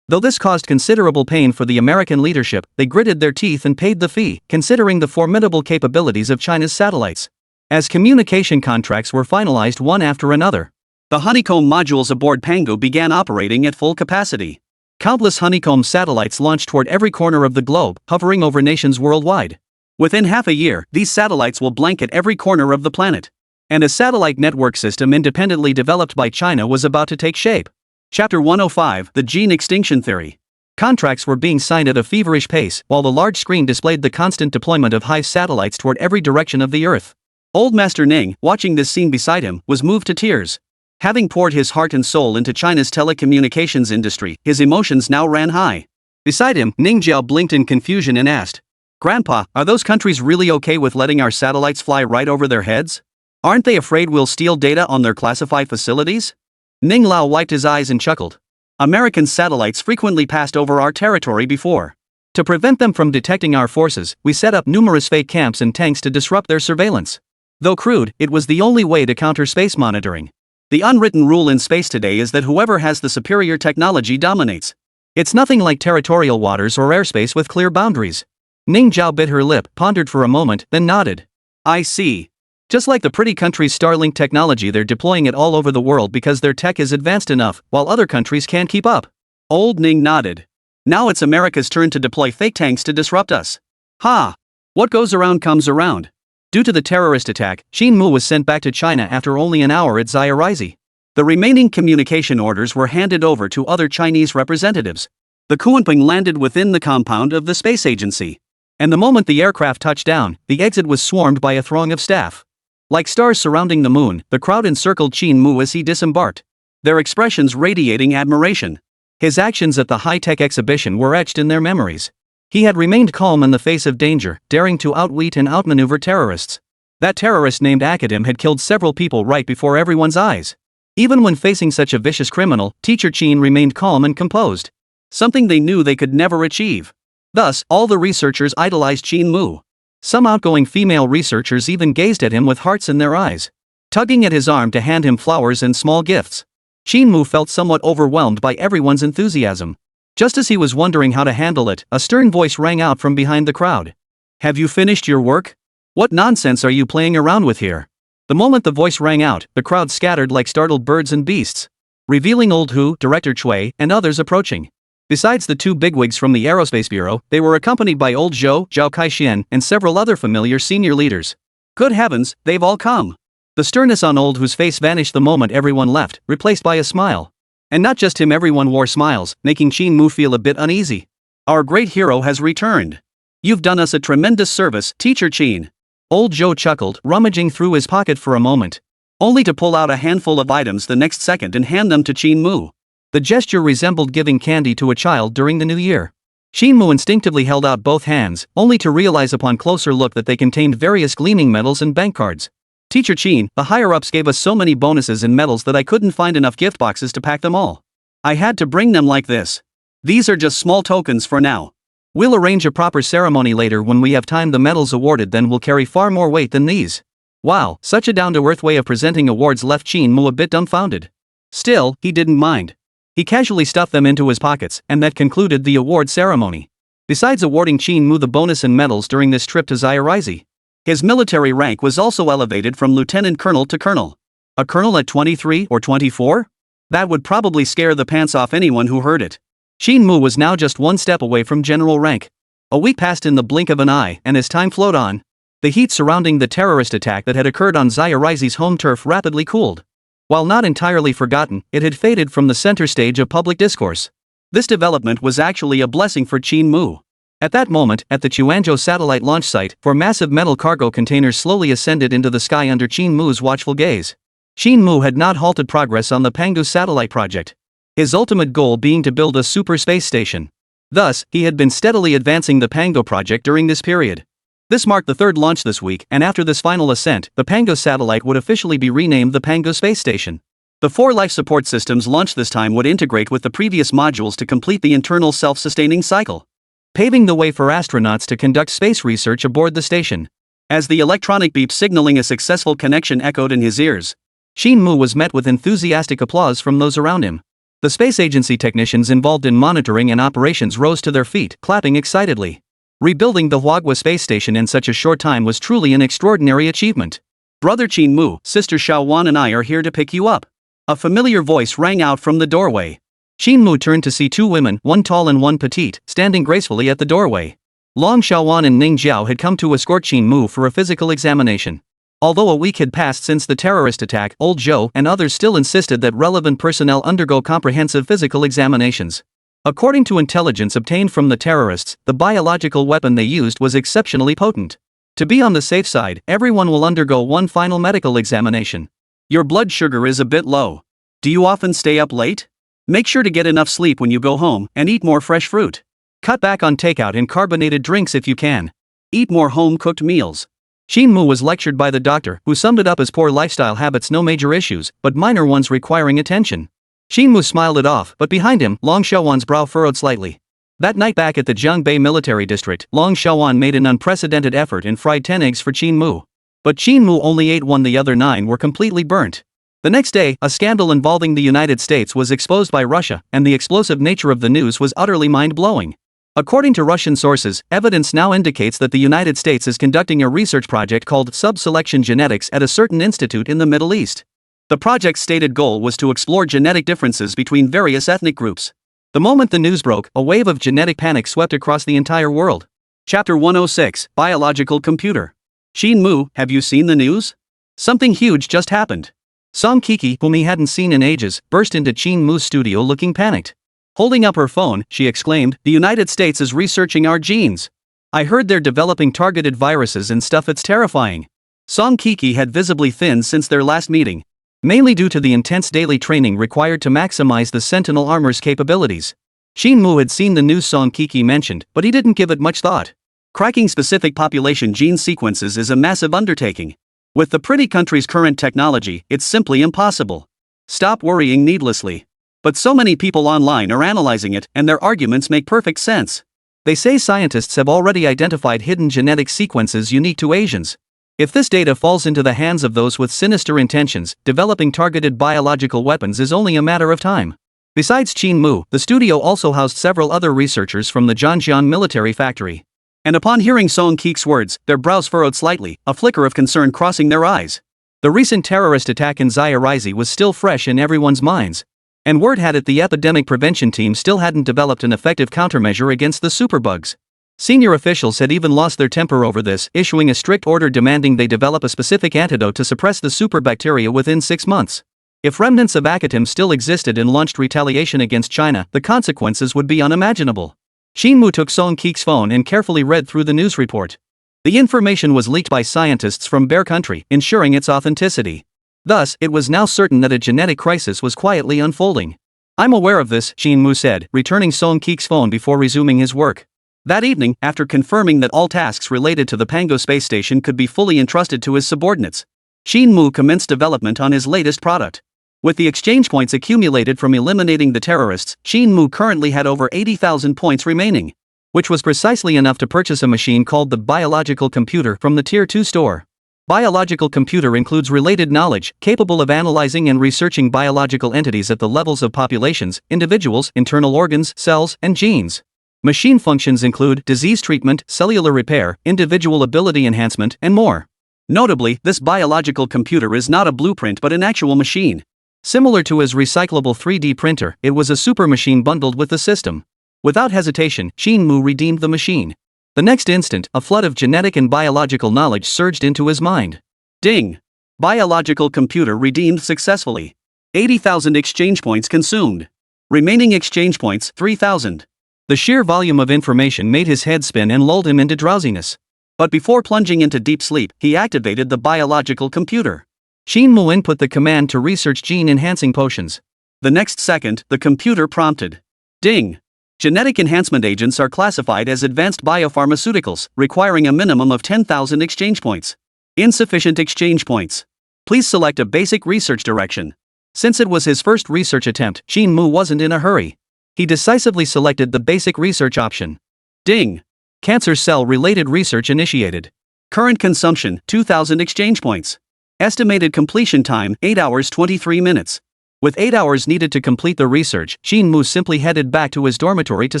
Though this caused considerable pain for the American leadership, they gritted their teeth and paid the fee, considering the formidable capabilities of China's satellites. As communication contracts were finalized one after another, the honeycomb modules aboard Pango began operating at full capacity. Countless honeycomb satellites launched toward every corner of the globe, hovering over nations worldwide. Within half a year, these satellites will blanket every corner of the planet. And a satellite network system independently developed by China was about to take shape. Chapter 105, The Gene Extinction Theory. Contracts were being signed at a feverish pace, while the large screen displayed the constant deployment of Hive satellites toward every direction of the Earth. Old Master Ning, watching this scene beside him, was moved to tears. Having poured his heart and soul into China's telecommunications industry, his emotions now ran high. Beside him, Ning Jiao blinked in confusion and asked, Grandpa, are those countries really okay with letting our satellites fly right over their heads? Aren't they afraid we'll steal data on their classified facilities? Ning Lao wiped his eyes and chuckled. American satellites frequently passed over our territory before. To prevent them from detecting our forces, we set up numerous fake camps and tanks to disrupt their surveillance. Though crude, it was the only way to counter space monitoring. The unwritten rule in space today is that whoever has the superior technology dominates. It's nothing like territorial waters or airspace with clear boundaries. Ning Jiao bit her lip, pondered for a moment, then nodded. I see. Just like the pretty country's Starlink technology, they're deploying it all over the world because their tech is advanced enough, while other countries can't keep up. Old Ning nodded. Now it's America's turn to deploy fake tanks to disrupt us. Ha! What goes around comes around. Due to the terrorist attack, Qin Mu was sent back to China after only an hour at Zayarizi. The remaining communication orders were handed over to other Chinese representatives. The Kuanping landed within the compound of the space agency. And the moment the aircraft touched down, the exit was swarmed by a throng of staff. Like stars surrounding the moon, the crowd encircled Qin Mu as he disembarked. Their expressions radiating admiration. His actions at the high-tech exhibition were etched in their memories. He had remained calm in the face of danger, daring to outwit and outmaneuver terrorists. That terrorist named Akadim had killed several people right before everyone's eyes. Even when facing such a vicious criminal, Teacher Qin remained calm and composed. Something they knew they could never achieve. Thus, all the researchers idolized Qin Mu. Some outgoing female researchers even gazed at him with hearts in their eyes, tugging at his arm to hand him flowers and small gifts. Qin Mu felt somewhat overwhelmed by everyone's enthusiasm. Just as he was wondering how to handle it, a stern voice rang out from behind the crowd. Have you finished your work? What nonsense are you playing around with here? The moment the voice rang out, the crowd scattered like startled birds and beasts, revealing Old Hu, Director Chui, and others approaching. Besides the two bigwigs from the Aerospace Bureau, they were accompanied by old Zhou Kaixin, and several other familiar senior leaders. Good heavens, they've all come. The sternness on old Hu's face vanished the moment everyone left, replaced by a smile. And not just him, everyone wore smiles, making Qin Mu feel a bit uneasy. Our great hero has returned. You've done us a tremendous service, Teacher Qin. Old Zhou chuckled, rummaging through his pocket for a moment, only to pull out a handful of items the next second and hand them to Qin Mu. The gesture resembled giving candy to a child during the new year. Qin Mu instinctively held out both hands, only to realize upon closer look that they contained various gleaming medals and bank cards. Teacher Qin, the higher-ups gave us so many bonuses and medals that I couldn't find enough gift boxes to pack them all. I had to bring them like this. These are just small tokens for now. We'll arrange a proper ceremony later when we have time. The medals awarded then will carry far more weight than these. Wow, such a down-to-earth way of presenting awards left Qin Mu a bit dumbfounded. Still, he didn't mind. He casually stuffed them into his pockets, and that concluded the award ceremony. Besides awarding Qin Mu the bonus and medals during this trip to Xiaorizi, his military rank was also elevated from lieutenant colonel to colonel. A colonel at 23 or 24? That would probably scare the pants off anyone who heard it. Qin Mu was now just one step away from general rank. A week passed in the blink of an eye, and as time flowed on, the heat surrounding the terrorist attack that had occurred on Xiaorizi's home turf rapidly cooled. While not entirely forgotten, it had faded from the center stage of public discourse. This development was actually a blessing for Qin Mu. At that moment, at the Quanzhou satellite launch site, four massive metal cargo containers slowly ascended into the sky under Qin Mu's watchful gaze. Qin Mu had not halted progress on the Pangu satellite project, his ultimate goal being to build a super space station. Thus, he had been steadily advancing the Pangu project during this period. This marked the third launch this week, and after this final ascent, the Pangu satellite would officially be renamed the Pangu Space Station. The four life support systems launched this time would integrate with the previous modules to complete the internal self-sustaining cycle, paving the way for astronauts to conduct space research aboard the station. As the electronic beep signaling a successful connection echoed in his ears, Qin Mu was met with enthusiastic applause from those around him. The space agency technicians involved in monitoring and operations rose to their feet, clapping excitedly. Rebuilding the Huagua space station in such a short time was truly an extraordinary achievement. Brother Qin Mu, Sister Xiaowan and I are here to pick you up. A familiar voice rang out from the doorway. Qin Mu turned to see two women, one tall and one petite, standing gracefully at the doorway. Long Xiaowan and Ning Jiao had come to escort Qin Mu for a physical examination. Although a week had passed since the terrorist attack, old Zhou and others still insisted that relevant personnel undergo comprehensive physical examinations. According to intelligence obtained from the terrorists, the biological weapon they used was exceptionally potent. To be on the safe side, everyone will undergo one final medical examination. Your blood sugar is a bit low. Do you often stay up late? Make sure to get enough sleep when you go home, and eat more fresh fruit. Cut back on takeout and carbonated drinks if you can. Eat more home-cooked meals. Qin Mu was lectured by the doctor, who summed it up as poor lifestyle habits, no major issues, but minor ones requiring attention. Qin Mu smiled it off, but behind him, Long Xiaowan's brow furrowed slightly. That night back at the Zhangbei military district, Long Xiaowan made an unprecedented effort and fried 10 eggs for Qin Mu. But Qin Mu only ate one, the other 9 were completely burnt. The next day, a scandal involving the United States was exposed by Russia, and the explosive nature of the news was utterly mind-blowing. According to Russian sources, evidence now indicates that the United States is conducting a research project called sub-selection genetics at a certain institute in the Middle East. The project's stated goal was to explore genetic differences between various ethnic groups. The moment the news broke, a wave of genetic panic swept across the entire world. Chapter 106, Biological Computer. Qin Mu, have you seen the news? Something huge just happened. Song Keke, whom he hadn't seen in ages, burst into Qin Mu's studio looking panicked. Holding up her phone, she exclaimed, "The United States is researching our genes. I heard they're developing targeted viruses and stuff. It's terrifying." Song Keke had visibly thinned since their last meeting, mainly due to the intense daily training required to maximize the Sentinel armor's capabilities. Qin Mu had seen the news Song Keke mentioned, but he didn't give it much thought. Cracking specific population gene sequences is a massive undertaking. With the pretty country's current technology, it's simply impossible. Stop worrying needlessly. But so many people online are analyzing it, and their arguments make perfect sense. They say scientists have already identified hidden genetic sequences unique to Asians. If this data falls into the hands of those with sinister intentions, developing targeted biological weapons is only a matter of time. Besides Qin Mu, the studio also housed several other researchers from the Zhanjiang military factory. And upon hearing Song Keke's words, their brows furrowed slightly, a flicker of concern crossing their eyes. The recent terrorist attack in Xiaorizi was still fresh in everyone's minds. And word had it the epidemic prevention team still hadn't developed an effective countermeasure against the superbugs. Senior officials had even lost their temper over this, issuing a strict order demanding they develop a specific antidote to suppress the superbacteria within 6 months. If remnants of Akatim still existed and launched retaliation against China, the consequences would be unimaginable. Qin Mu took Song Keke's phone and carefully read through the news report. The information was leaked by scientists from Bear Country, ensuring its authenticity. Thus, it was now certain that a genetic crisis was quietly unfolding. "I'm aware of this," Qin Mu said, returning Song Keke's phone before resuming his work. That evening, after confirming that all tasks related to the Pango space station could be fully entrusted to his subordinates, Qin Mu commenced development on his latest product. With the exchange points accumulated from eliminating the terrorists, Qin Mu currently had over 80,000 points remaining, which was precisely enough to purchase a machine called the biological computer from the Tier 2 store. Biological computer includes related knowledge, capable of analyzing and researching biological entities at the levels of populations, individuals, internal organs, cells, and genes. Machine functions include disease treatment, cellular repair, individual ability enhancement, and more. Notably, this biological computer is not a blueprint but an actual machine. Similar to his recyclable 3D printer, it was a super machine bundled with the system. Without hesitation, Qin Mu redeemed the machine. The next instant, a flood of genetic and biological knowledge surged into his mind. Ding! Biological computer redeemed successfully. 80,000 exchange points consumed. Remaining exchange points, 3,000. The sheer volume of information made his head spin and lulled him into drowsiness. But before plunging into deep sleep, he activated the biological computer. Qin Mu input the command to research gene-enhancing potions. The next second, the computer prompted. Ding! Genetic enhancement agents are classified as advanced biopharmaceuticals, requiring a minimum of 10,000 exchange points. Insufficient exchange points. Please select a basic research direction. Since it was his first research attempt, Qin Mu wasn't in a hurry. He decisively selected the basic research option. Ding! Cancer cell-related research initiated. Current consumption, 2,000 exchange points. Estimated completion time, 8 hours 23 minutes. With 8 hours needed to complete the research, Qin Mu simply headed back to his dormitory to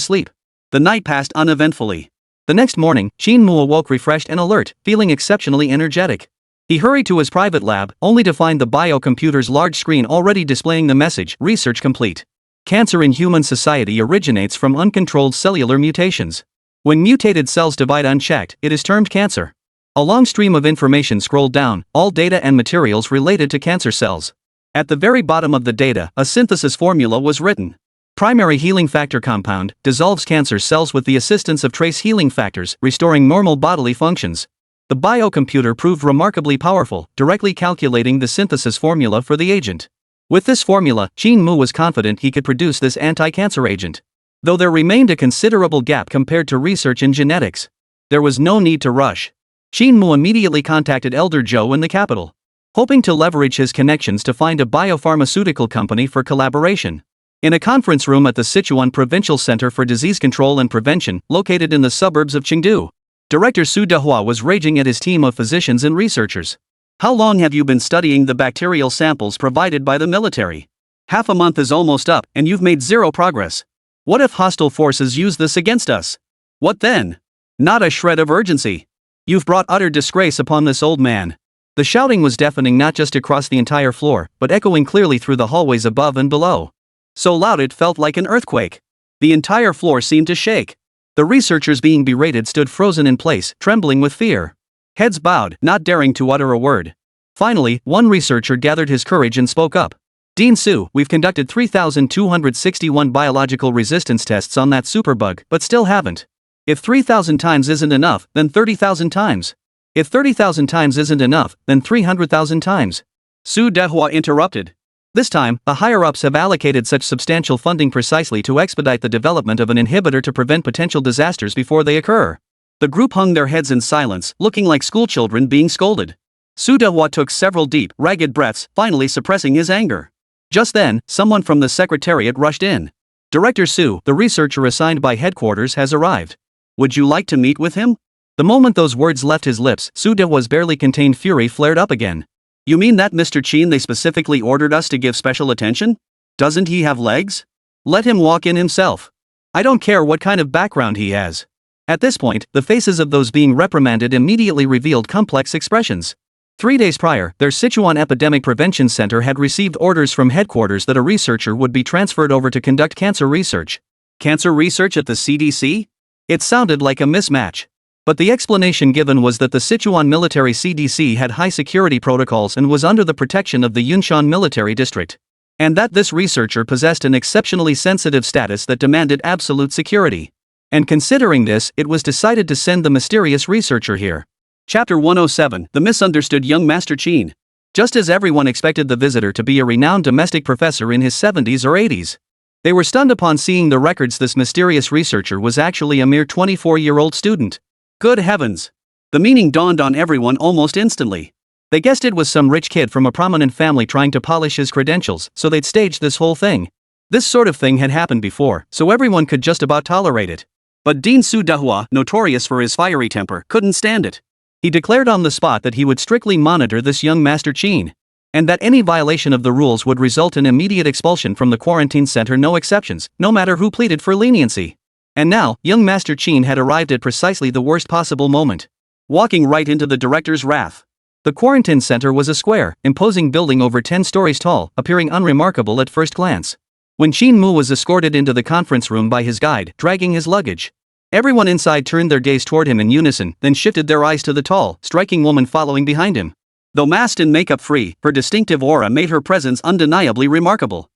sleep. The night passed uneventfully. The next morning, Qin Mu awoke refreshed and alert, feeling exceptionally energetic. He hurried to his private lab, only to find the biocomputer's large screen already displaying the message, "Research complete." Cancer in human society originates from uncontrolled cellular mutations. When mutated cells divide unchecked, it is termed cancer. A long stream of information scrolled down, all data and materials related to cancer cells. At the very bottom of the data, a synthesis formula was written. Primary healing factor compound dissolves cancer cells with the assistance of trace healing factors, restoring normal bodily functions. The biocomputer proved remarkably powerful, directly calculating the synthesis formula for the agent. With this formula, Qin Mu was confident he could produce this anti-cancer agent. Though there remained a considerable gap compared to research in genetics, there was no need to rush. Qin Mu immediately contacted Elder Zhou in the capital, hoping to leverage his connections to find a biopharmaceutical company for collaboration. In a conference room at the Sichuan Provincial Center for Disease Control and Prevention, located in the suburbs of Chengdu, Director Su Dehua was raging at his team of physicians and researchers. "How long have you been studying the bacterial samples provided by the military? Half a month is almost up, and you've made zero progress. What if hostile forces use this against us? What then? Not a shred of urgency. You've brought utter disgrace upon this old man." The shouting was deafening not just across the entire floor, but echoing clearly through the hallways above and below. So loud it felt like an earthquake. The entire floor seemed to shake. The researchers being berated stood frozen in place, trembling with fear. Heads bowed, not daring to utter a word. Finally, one researcher gathered his courage and spoke up. "Dean Su, we've conducted 3,261 biological resistance tests on that superbug, but still haven't. If 3,000 times isn't enough, then 30,000 times. If 30,000 times isn't enough, then 300,000 times." Su Dehua interrupted. This time, the higher-ups have allocated such substantial funding precisely to expedite the development of an inhibitor to prevent potential disasters before they occur. The group hung their heads in silence, looking like schoolchildren being scolded. Su Dehua took several deep, ragged breaths, finally suppressing his anger. Just then, someone from the secretariat rushed in. "Director Su, the researcher assigned by headquarters has arrived. Would you like to meet with him?" The moment those words left his lips, Su Dehua's barely contained fury flared up again. "You mean that Mr. Qin they specifically ordered us to give special attention? Doesn't he have legs? Let him walk in himself. I don't care what kind of background he has." At this point, the faces of those being reprimanded immediately revealed complex expressions. 3 days prior, their Sichuan Epidemic Prevention Center had received orders from headquarters that a researcher would be transferred over to conduct cancer research. Cancer research at the CDC? It sounded like a mismatch. But the explanation given was that the Sichuan military CDC had high security protocols and was under the protection of the Yunshan military district. And that this researcher possessed an exceptionally sensitive status that demanded absolute security. And considering this, it was decided to send the mysterious researcher here. Chapter 107, The Misunderstood Young Master Qin. Just as everyone expected the visitor to be a renowned domestic professor in his 70s or 80s. They were stunned upon seeing the records this mysterious researcher was actually a mere 24-year-old student. Good heavens! The meaning dawned on everyone almost instantly. They guessed it was some rich kid from a prominent family trying to polish his credentials, so they'd staged this whole thing. This sort of thing had happened before, so everyone could just about tolerate it. But Dean Su Dehua, notorious for his fiery temper, couldn't stand it. He declared on the spot that he would strictly monitor this young Master Qin, and that any violation of the rules would result in immediate expulsion from the quarantine center, no exceptions, no matter who pleaded for leniency. And now, young Master Qin had arrived at precisely the worst possible moment. Walking right into the director's wrath. The quarantine center was a square, imposing building over 10 stories tall, appearing unremarkable at first glance. When Qin Mu was escorted into the conference room by his guide, dragging his luggage, everyone inside turned their gaze toward him in unison, then shifted their eyes to the tall, striking woman following behind him. Though masked and makeup-free, her distinctive aura made her presence undeniably remarkable.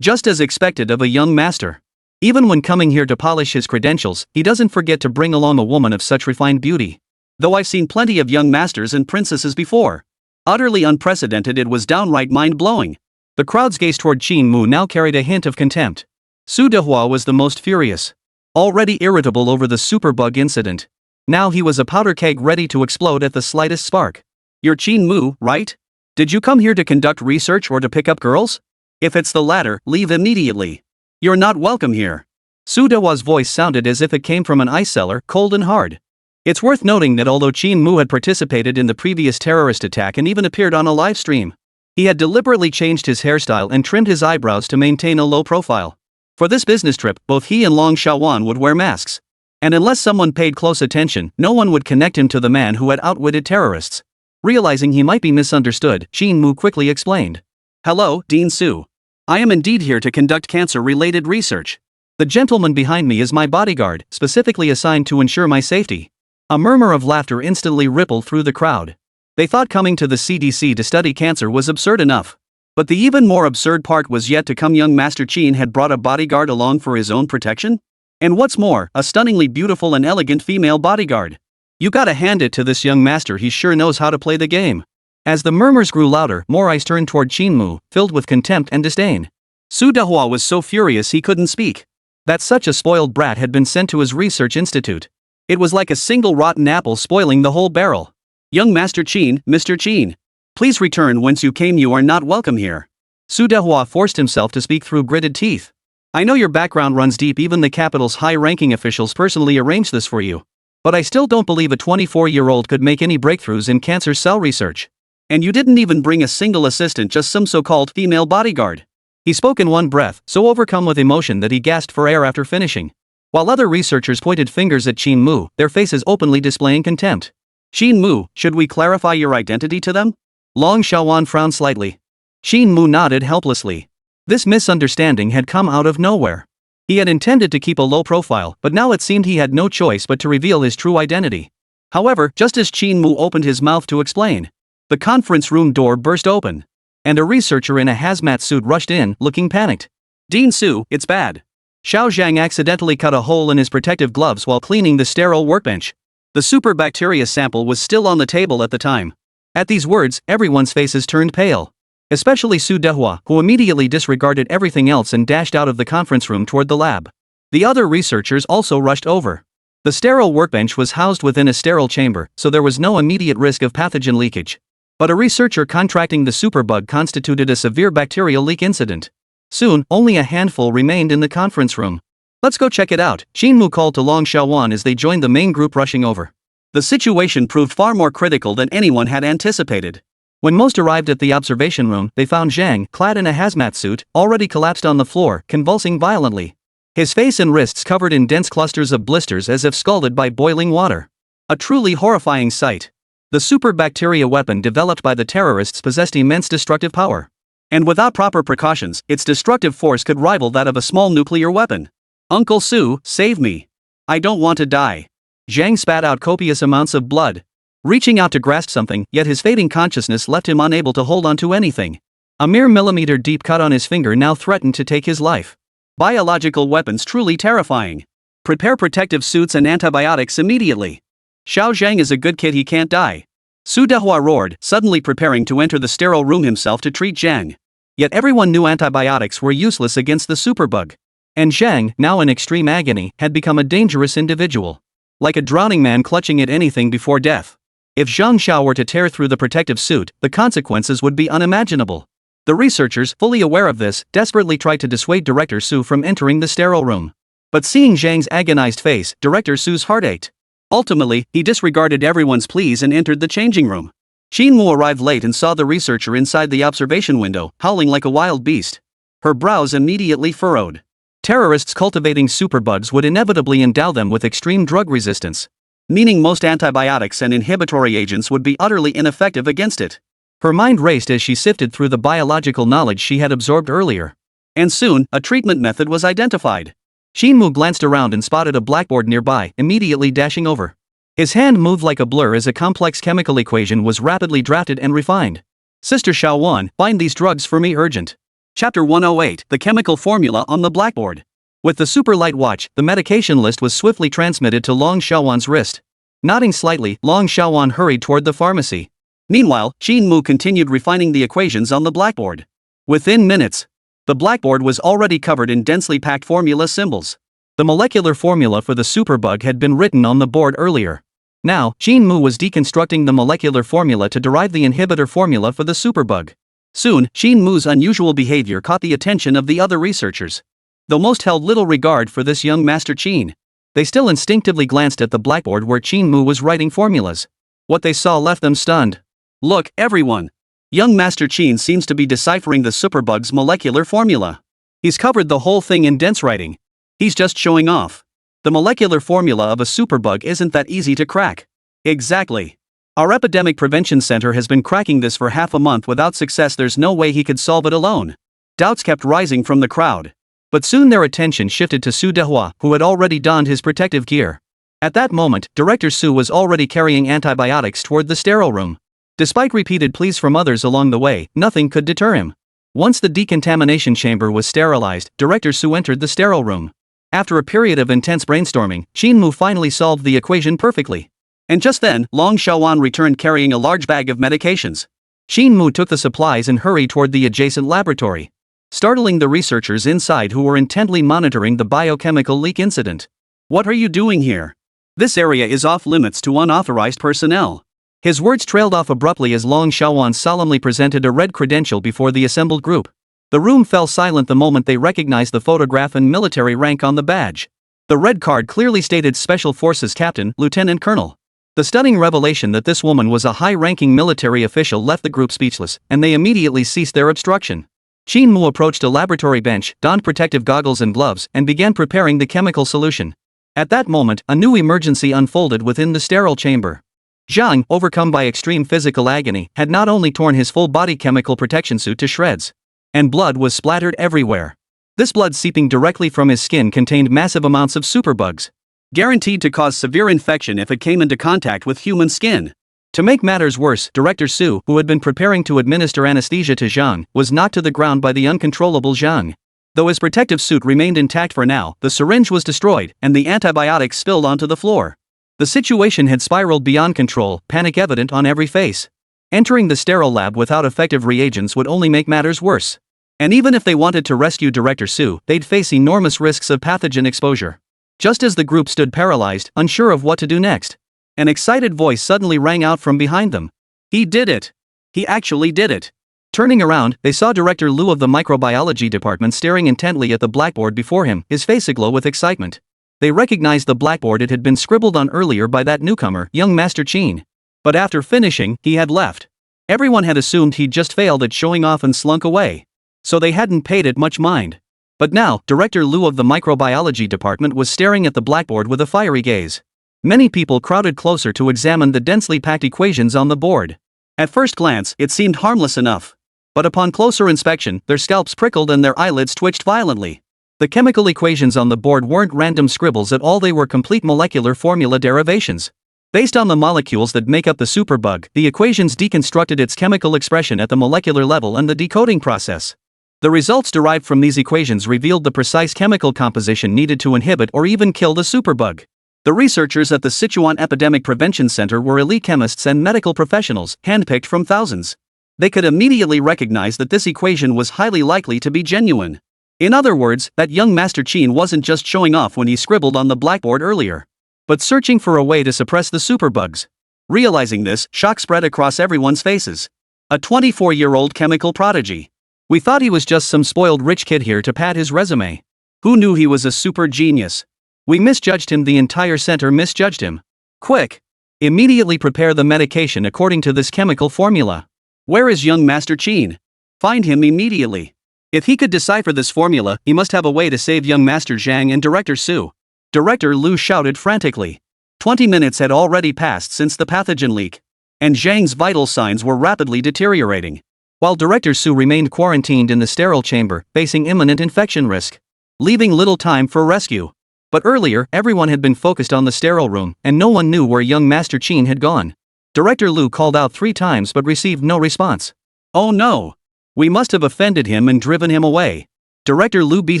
Just as expected of a young master. Even when coming here to polish his credentials, he doesn't forget to bring along a woman of such refined beauty. Though I've seen plenty of young masters and princesses before. Utterly unprecedented, it was downright mind-blowing. The crowd's gaze toward Qin Mu now carried a hint of contempt. Su Dehua was the most furious. Already irritable over the superbug incident. Now he was a powder keg ready to explode at the slightest spark. You're Qin Mu, right? Did you come here to conduct research or to pick up girls? If it's the latter, leave immediately. You're not welcome here. Su Dehua's voice sounded as if it came from an ice cellar, cold and hard. It's worth noting that although Qin Mu had participated in the previous terrorist attack and even appeared on a live stream, he had deliberately changed his hairstyle and trimmed his eyebrows to maintain a low profile. For this business trip, both he and Long Xiaowan would wear masks. And unless someone paid close attention, no one would connect him to the man who had outwitted terrorists. Realizing he might be misunderstood, Qin Mu quickly explained. Hello, Dean Su. I am indeed here to conduct cancer-related research. The gentleman behind me is my bodyguard, specifically assigned to ensure my safety. A murmur of laughter instantly rippled through the crowd. They thought coming to the CDC to study cancer was absurd enough. But the even more absurd part was yet to come. Young Master Qin had brought a bodyguard along for his own protection? And what's more, a stunningly beautiful and elegant female bodyguard. You gotta hand it to this young master, he sure knows how to play the game. As the murmurs grew louder, more eyes turned toward Qin Mu, filled with contempt and disdain. Su Dehua was so furious he couldn't speak. That such a spoiled brat had been sent to his research institute. It was like a single rotten apple spoiling the whole barrel. Young Master Qin, Mr. Qin. Please return whence you came, you are not welcome here. Su Dehua forced himself to speak through gritted teeth. I know your background runs deep, even the capital's high-ranking officials personally arranged this for you. But I still don't believe a 24-year-old could make any breakthroughs in cancer cell research. And you didn't even bring a single assistant, just some so-called female bodyguard. He spoke in one breath, so overcome with emotion that he gasped for air after finishing. While other researchers pointed fingers at Qin Mu, their faces openly displaying contempt. Qin Mu, should we clarify your identity to them? Long Xiaowan frowned slightly. Qin Mu nodded helplessly. This misunderstanding had come out of nowhere. He had intended to keep a low profile, but now it seemed he had no choice but to reveal his true identity. However, just as Qin Mu opened his mouth to explain, the conference room door burst open, and a researcher in a hazmat suit rushed in, looking panicked. Dean Su, it's bad. Xiao Zhang accidentally cut a hole in his protective gloves while cleaning the sterile workbench. The super bacteria sample was still on the table at the time. At these words, everyone's faces turned pale. Especially Su Dehua, who immediately disregarded everything else and dashed out of the conference room toward the lab. The other researchers also rushed over. The sterile workbench was housed within a sterile chamber, so there was no immediate risk of pathogen leakage. But a researcher contracting the superbug constituted a severe bacterial leak incident. Soon, only a handful remained in the conference room. Let's go check it out, Qin Mu called to Long Xiaowan as they joined the main group rushing over. The situation proved far more critical than anyone had anticipated. When most arrived at the observation room, they found Zhang, clad in a hazmat suit, already collapsed on the floor, convulsing violently. His face and wrists covered in dense clusters of blisters as if scalded by boiling water. A truly horrifying sight. The super bacteria weapon developed by the terrorists possessed immense destructive power. And without proper precautions, its destructive force could rival that of a small nuclear weapon. Uncle Su, save me. I don't want to die. Zhang spat out copious amounts of blood. Reaching out to grasp something, yet his fading consciousness left him unable to hold on to anything. A mere millimeter-deep cut on his finger now threatened to take his life. Biological weapons truly terrifying. Prepare protective suits and antibiotics immediately. Xiao Zhang is a good kid, he can't die. Su Dehua roared, suddenly preparing to enter the sterile room himself to treat Zhang. Yet everyone knew antibiotics were useless against the superbug. And Zhang, now in extreme agony, had become a dangerous individual. Like a drowning man clutching at anything before death. If Zhang Xiao were to tear through the protective suit, the consequences would be unimaginable. The researchers, fully aware of this, desperately tried to dissuade Director Su from entering the sterile room. But seeing Zhang's agonized face, Director Su's heart ached. Ultimately, he disregarded everyone's pleas and entered the changing room. Qin Mu arrived late and saw the researcher inside the observation window, howling like a wild beast. Her brows immediately furrowed. Terrorists cultivating superbugs would inevitably endow them with extreme drug resistance. Meaning most antibiotics and inhibitory agents would be utterly ineffective against it. Her mind raced as she sifted through the biological knowledge she had absorbed earlier. And soon, a treatment method was identified. Qin Mu glanced around and spotted a blackboard nearby, immediately dashing over. His hand moved like a blur as a complex chemical equation was rapidly drafted and refined. Sister Xiaowan, find these drugs for me urgent. Chapter 108, the chemical formula on the blackboard. With the super light watch, the medication list was swiftly transmitted to Long Xiaowan's wrist. Nodding slightly, Long Xiaowan hurried toward the pharmacy. Meanwhile, Qin Mu continued refining the equations on the blackboard. Within minutes, the blackboard was already covered in densely packed formula symbols. The molecular formula for the superbug had been written on the board earlier. Now, Qin Mu was deconstructing the molecular formula to derive the inhibitor formula for the superbug. Soon, Qin Mu's unusual behavior caught the attention of the other researchers. Though most held little regard for this young Master Qin, they still instinctively glanced at the blackboard where Qin Mu was writing formulas. What they saw left them stunned. Look, everyone! Young Master Qin seems to be deciphering the superbug's molecular formula. He's covered the whole thing in dense writing. He's just showing off. The molecular formula of a superbug isn't that easy to crack. Exactly. Our epidemic prevention center has been cracking this for half a month without success. There's no way he could solve it alone. Doubts kept rising from the crowd. But soon their attention shifted to Su Dehua, who had already donned his protective gear. At that moment, Director Su was already carrying antibiotics toward the sterile room. Despite repeated pleas from others along the way, nothing could deter him. Once the decontamination chamber was sterilized, Director Su entered the sterile room. After a period of intense brainstorming, Qin Mu finally solved the equation perfectly. And just then, Long Xiaowan returned carrying a large bag of medications. Qin Mu took the supplies and hurried toward the adjacent laboratory, startling the researchers inside who were intently monitoring the biochemical leak incident. What are you doing here? This area is off limits to unauthorized personnel. His words trailed off abruptly as Long Xiaowan solemnly presented a red credential before the assembled group. The room fell silent the moment they recognized the photograph and military rank on the badge. The red card clearly stated Special Forces Captain, Lieutenant Colonel. The stunning revelation that this woman was a high-ranking military official left the group speechless, and they immediately ceased their obstruction. Qin Mu approached a laboratory bench, donned protective goggles and gloves, and began preparing the chemical solution. At that moment, a new emergency unfolded within the sterile chamber. Zhang, overcome by extreme physical agony, had not only torn his full-body chemical protection suit to shreds, and blood was splattered everywhere. This blood seeping directly from his skin contained massive amounts of superbugs, guaranteed to cause severe infection if it came into contact with human skin. To make matters worse, Director Su, who had been preparing to administer anesthesia to Zhang, was knocked to the ground by the uncontrollable Zhang. Though his protective suit remained intact for now, the syringe was destroyed, and the antibiotics spilled onto the floor. The situation had spiraled beyond control, panic evident on every face. Entering the sterile lab without effective reagents would only make matters worse. And even if they wanted to rescue Director Su, they'd face enormous risks of pathogen exposure. Just as the group stood paralyzed, unsure of what to do next, an excited voice suddenly rang out from behind them. He did it! He actually did it! Turning around, they saw Director Liu of the microbiology department staring intently at the blackboard before him, his face aglow with excitement. They recognized the blackboard it had been scribbled on earlier by that newcomer, young Master Qin. But after finishing, he had left. Everyone had assumed he'd just failed at showing off and slunk away. So they hadn't paid it much mind. But now, Director Liu of the microbiology department was staring at the blackboard with a fiery gaze. Many people crowded closer to examine the densely packed equations on the board. At first glance, it seemed harmless enough. But upon closer inspection, their scalps prickled and their eyelids twitched violently. The chemical equations on the board weren't random scribbles at all, they were complete molecular formula derivations. Based on the molecules that make up the superbug, the equations deconstructed its chemical expression at the molecular level and the decoding process. The results derived from these equations revealed the precise chemical composition needed to inhibit or even kill the superbug. The researchers at the Sichuan Epidemic Prevention Center were elite chemists and medical professionals, handpicked from thousands. They could immediately recognize that this equation was highly likely to be genuine. In other words, that young Master Qin wasn't just showing off when he scribbled on the blackboard earlier, but searching for a way to suppress the superbugs. Realizing this, shock spread across everyone's faces. A 24-year-old chemical prodigy. We thought he was just some spoiled rich kid here to pad his resume. Who knew he was a super genius? We misjudged him, the entire center misjudged him. Quick! Immediately prepare the medication according to this chemical formula. Where is young Master Qin? Find him immediately. If he could decipher this formula, he must have a way to save young Master Zhang and Director Su. Director Lu shouted frantically. 20 minutes had already passed since the pathogen leak, and Zhang's vital signs were rapidly deteriorating, while Director Su remained quarantined in the sterile chamber, facing imminent infection risk, leaving little time for rescue. But earlier, everyone had been focused on the sterile room, and no one knew where young Master Qin had gone. Director Lu called out 3 times but received no response. Oh no! We must have offended him and driven him away. Director Lu beat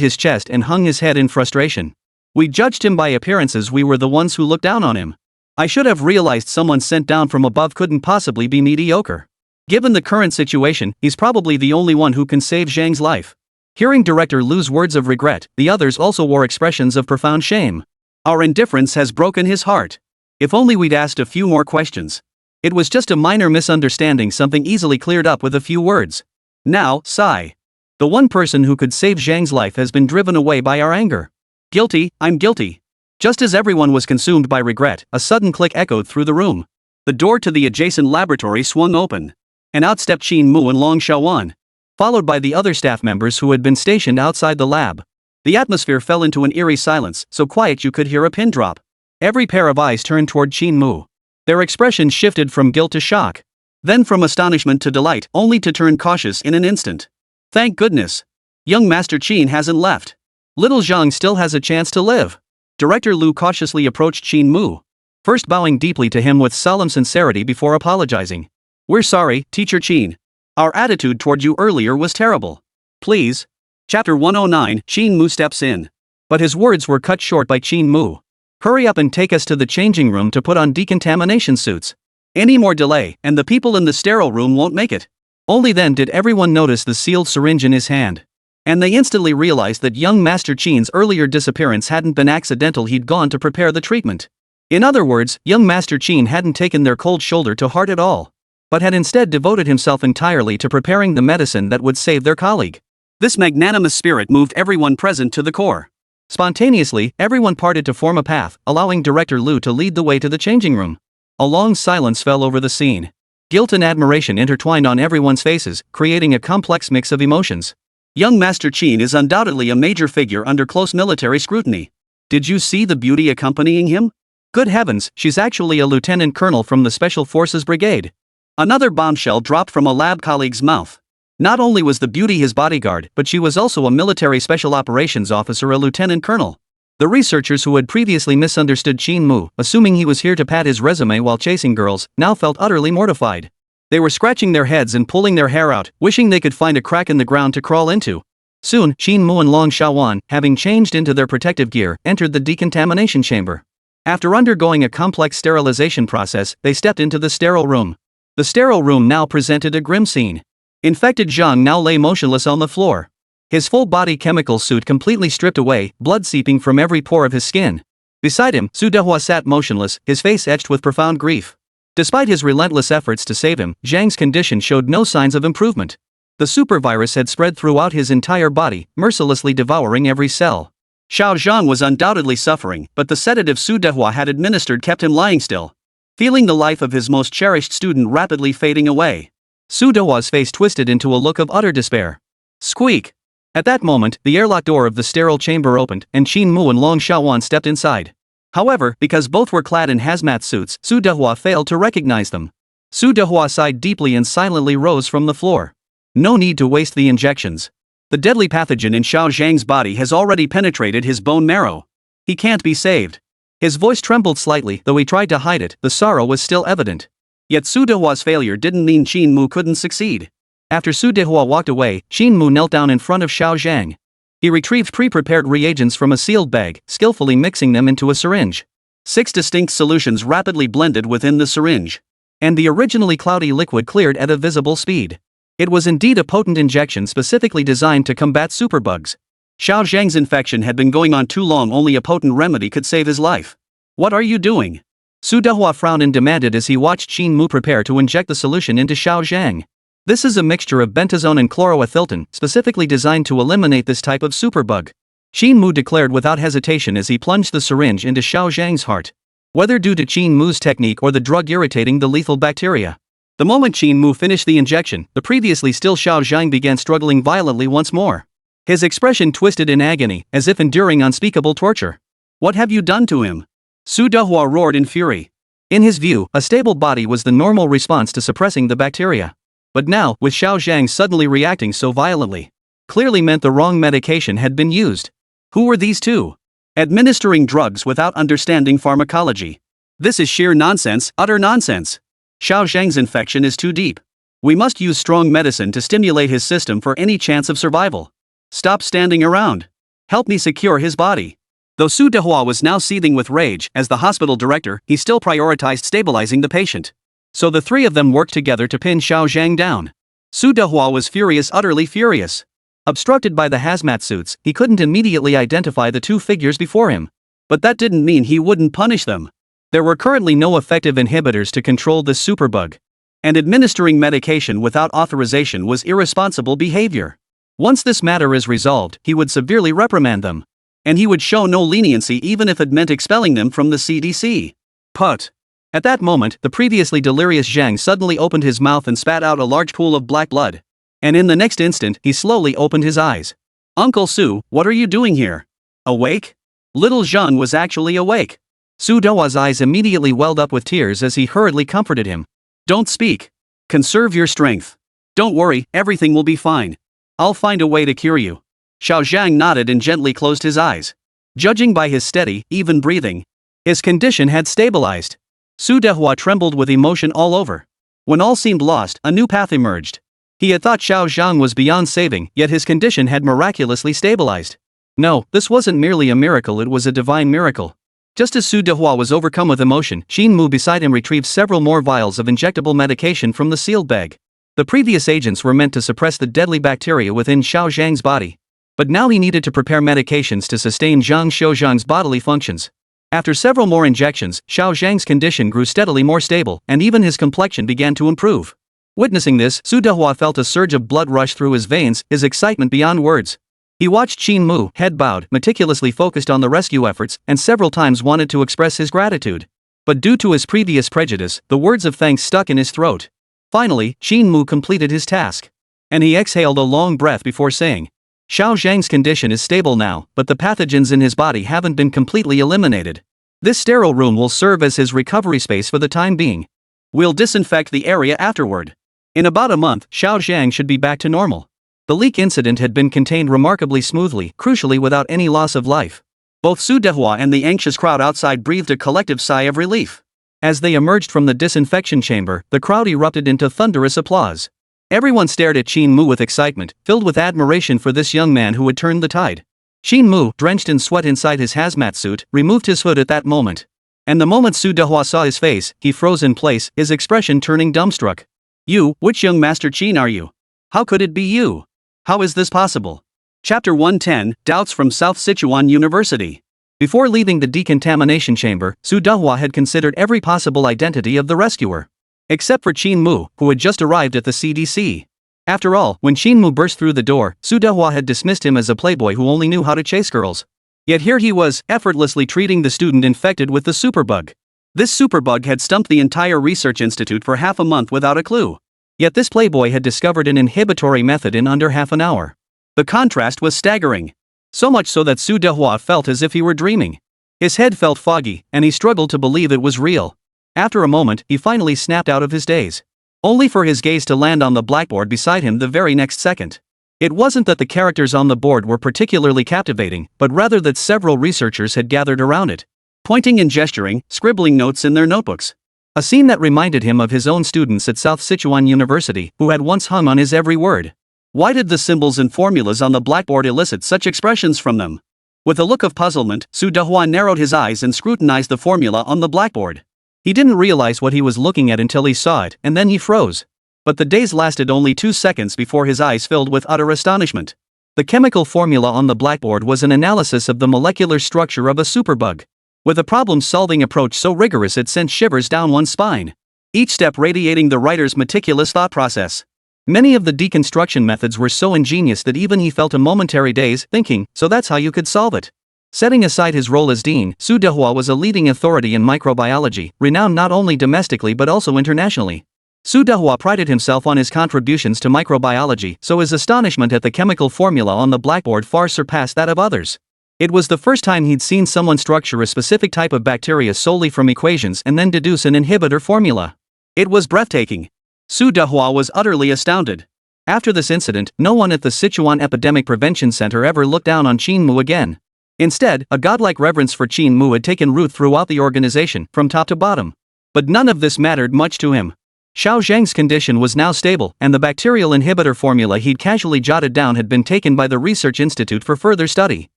his chest and hung his head in frustration. We judged him by appearances, we were the ones who looked down on him. I should have realized someone sent down from above couldn't possibly be mediocre. Given the current situation, he's probably the only one who can save Zhang's life. Hearing Director Lu's words of regret, the others also wore expressions of profound shame. Our indifference has broken his heart. If only we'd asked a few more questions. It was just a minor misunderstanding, something easily cleared up with a few words. Now, sigh. The one person who could save Zhang's life has been driven away by our anger. Guilty, I'm guilty. Just as everyone was consumed by regret, a sudden click echoed through the room. The door to the adjacent laboratory swung open, and out stepped Qin Mu and Long Xiaowan, followed by the other staff members who had been stationed outside the lab. The atmosphere fell into an eerie silence, so quiet you could hear a pin drop. Every pair of eyes turned toward Qin Mu. Their expressions shifted from guilt to shock, then from astonishment to delight, only to turn cautious in an instant. Thank goodness. Young Master Qin hasn't left. Little Zhang still has a chance to live. Director Lu cautiously approached Qin Mu, first bowing deeply to him with solemn sincerity before apologizing. We're sorry, Teacher Qin. Our attitude toward you earlier was terrible. Please. Chapter 109, Qin Mu steps in. But his words were cut short by Qin Mu. Hurry up and take us to the changing room to put on decontamination suits. Any more delay, and the people in the sterile room won't make it. Only then did everyone notice the sealed syringe in his hand. And they instantly realized that young Master Qin's earlier disappearance hadn't been accidental, he'd gone to prepare the treatment. In other words, young Master Qin hadn't taken their cold shoulder to heart at all, but had instead devoted himself entirely to preparing the medicine that would save their colleague. This magnanimous spirit moved everyone present to the core. Spontaneously, everyone parted to form a path, allowing Director Lu to lead the way to the changing room. A long silence fell over the scene. Guilt and admiration intertwined on everyone's faces, creating a complex mix of emotions. Young Master Qin is undoubtedly a major figure under close military scrutiny. Did you see the beauty accompanying him? Good heavens, she's actually a lieutenant colonel from the Special Forces Brigade. Another bombshell dropped from a lab colleague's mouth. Not only was the beauty his bodyguard, but she was also a military special operations officer, a lieutenant colonel. The researchers who had previously misunderstood Qin Mu, assuming he was here to pad his resume while chasing girls, now felt utterly mortified. They were scratching their heads and pulling their hair out, wishing they could find a crack in the ground to crawl into. Soon, Qin Mu and Long Xiaowan, having changed into their protective gear, entered the decontamination chamber. After undergoing a complex sterilization process, they stepped into the sterile room. The sterile room now presented a grim scene. Infected Zhang now lay motionless on the floor. His full-body chemical suit completely stripped away, blood seeping from every pore of his skin. Beside him, Su Dehua sat motionless, his face etched with profound grief. Despite his relentless efforts to save him, Zhang's condition showed no signs of improvement. The supervirus had spread throughout his entire body, mercilessly devouring every cell. Xiao Zhang was undoubtedly suffering, but the sedative Su Dehua had administered kept him lying still, feeling the life of his most cherished student rapidly fading away. Su Dehua's face twisted into a look of utter despair. Squeak! At that moment, the airlock door of the sterile chamber opened, and Qin Mu and Long Xiaowan stepped inside. However, because both were clad in hazmat suits, Su Dehua failed to recognize them. Su Dehua sighed deeply and silently rose from the floor. No need to waste the injections. The deadly pathogen in Xiao Zhang's body has already penetrated his bone marrow. He can't be saved. His voice trembled slightly, though he tried to hide it, the sorrow was still evident. Yet Su Dehua's failure didn't mean Qin Mu couldn't succeed. After Su Dehua walked away, Qin Mu knelt down in front of Xiao Zhang. He retrieved pre-prepared reagents from a sealed bag, skillfully mixing them into a syringe. 6 distinct solutions rapidly blended within the syringe. And the originally cloudy liquid cleared at a visible speed. It was indeed a potent injection specifically designed to combat superbugs. Xiao Zhang's infection had been going on too long, only a potent remedy could save his life. What are you doing? Su Dehua frowned and demanded as he watched Qin Mu prepare to inject the solution into Xiao Zhang. This is a mixture of bentazone and chloroethylton, specifically designed to eliminate this type of superbug. Qin Mu declared without hesitation as he plunged the syringe into Xiao Zhang's heart. Whether due to Qin Mu's technique or the drug irritating the lethal bacteria. The moment Qin Mu finished the injection, the previously still Xiao Zhang began struggling violently once more. His expression twisted in agony, as if enduring unspeakable torture. What have you done to him? Su Dehua roared in fury. In his view, a stable body was the normal response to suppressing the bacteria. But now, with Xiao Zhang suddenly reacting so violently, clearly meant the wrong medication had been used. Who were these two? Administering drugs without understanding pharmacology. This is sheer nonsense, utter nonsense. Xiao Zhang's infection is too deep. We must use strong medicine to stimulate his system for any chance of survival. Stop standing around. Help me secure his body. Though Su Dehua was now seething with rage, as the hospital director, he still prioritized stabilizing the patient. So the three of them worked together to pin Xiao Zhang down. Su Dehua was furious, utterly furious. Obstructed by the hazmat suits, he couldn't immediately identify the two figures before him. But that didn't mean he wouldn't punish them. There were currently no effective inhibitors to control this superbug. And administering medication without authorization was irresponsible behavior. Once this matter is resolved, he would severely reprimand them. And he would show no leniency even if it meant expelling them from the CDC. Put. At that moment, the previously delirious Zhang suddenly opened his mouth and spat out a large pool of black blood. And in the next instant, he slowly opened his eyes. Uncle Su, what are you doing here? Awake? Little Zhang was actually awake. Su Dehua's eyes immediately welled up with tears as he hurriedly comforted him. Don't speak. Conserve your strength. Don't worry, everything will be fine. I'll find a way to cure you. Xiao Zhang nodded and gently closed his eyes. Judging by his steady, even breathing, his condition had stabilized. Su Dehua trembled with emotion all over. When all seemed lost, a new path emerged. He had thought Xiao Zhang was beyond saving, yet his condition had miraculously stabilized. No, this wasn't merely a miracle, it was a divine miracle. Just as Su Dehua was overcome with emotion, Qin Mu beside him retrieved several more vials of injectable medication from the sealed bag. The previous agents were meant to suppress the deadly bacteria within Xiao Zhang's body. But now he needed to prepare medications to sustain Zhang Xiaozhang's bodily functions. After several more injections, Xiao Zhang's condition grew steadily more stable, and even his complexion began to improve. Witnessing this, Su Dehua felt a surge of blood rush through his veins, his excitement beyond words. He watched Qin Mu, head bowed, meticulously focused on the rescue efforts, and several times wanted to express his gratitude. But due to his previous prejudice, the words of thanks stuck in his throat. Finally, Qin Mu completed his task. And he exhaled a long breath before saying, Xiao Zhang's condition is stable now, but the pathogens in his body haven't been completely eliminated. This sterile room will serve as his recovery space for the time being. We'll disinfect the area afterward. In about a month, Xiao Zhang should be back to normal. The leak incident had been contained remarkably smoothly, crucially without any loss of life. Both Su Dehua and the anxious crowd outside breathed a collective sigh of relief. As they emerged from the disinfection chamber, the crowd erupted into thunderous applause. Everyone stared at Qin Mu with excitement, filled with admiration for this young man who had turned the tide. Qin Mu, drenched in sweat inside his hazmat suit, removed his hood at that moment. And the moment Su Dehua saw his face, he froze in place, his expression turning dumbstruck. You, which young Master Qin are you? How could it be you? How is this possible? Chapter 110, Doubts from South Sichuan University. Before leaving the decontamination chamber, Su Dehua had considered every possible identity of the rescuer. Except for Qin Mu, who had just arrived at the CDC. After all, when Qin Mu burst through the door, Su Dehua had dismissed him as a playboy who only knew how to chase girls. Yet here he was, effortlessly treating the student infected with the superbug. This superbug had stumped the entire research institute for half a month without a clue. Yet this playboy had discovered an inhibitory method in under half an hour. The contrast was staggering. So much so that Su Dehua felt as if he were dreaming. His head felt foggy, and he struggled to believe it was real. After a moment, he finally snapped out of his daze. Only for his gaze to land on the blackboard beside him the very next second. It wasn't that the characters on the board were particularly captivating, but rather that several researchers had gathered around it, pointing and gesturing, scribbling notes in their notebooks. A scene that reminded him of his own students at South Sichuan University, who had once hung on his every word. Why did the symbols and formulas on the blackboard elicit such expressions from them? With a look of puzzlement, Su Dehua narrowed his eyes and scrutinized the formula on the blackboard. He didn't realize what he was looking at until he saw it, and then he froze. But the daze lasted only 2 seconds before his eyes filled with utter astonishment. The chemical formula on the blackboard was an analysis of the molecular structure of a superbug, with a problem-solving approach so rigorous it sent shivers down one's spine, each step radiating the writer's meticulous thought process. Many of the deconstruction methods were so ingenious that even he felt a momentary daze, thinking, so that's how you could solve it. Setting aside his role as dean, Su Dehua was a leading authority in microbiology, renowned not only domestically but also internationally. Su Dehua prided himself on his contributions to microbiology, so his astonishment at the chemical formula on the blackboard far surpassed that of others. It was the first time he'd seen someone structure a specific type of bacteria solely from equations and then deduce an inhibitor formula. It was breathtaking. Su Dehua was utterly astounded. After this incident, no one at the Sichuan Epidemic Prevention Center ever looked down on Qin Mu again. Instead, a godlike reverence for Qin Mu had taken root throughout the organization, from top to bottom. But none of this mattered much to him. Xiao Zhang's condition was now stable, and the bacterial inhibitor formula he'd casually jotted down had been taken by the Research Institute for further study.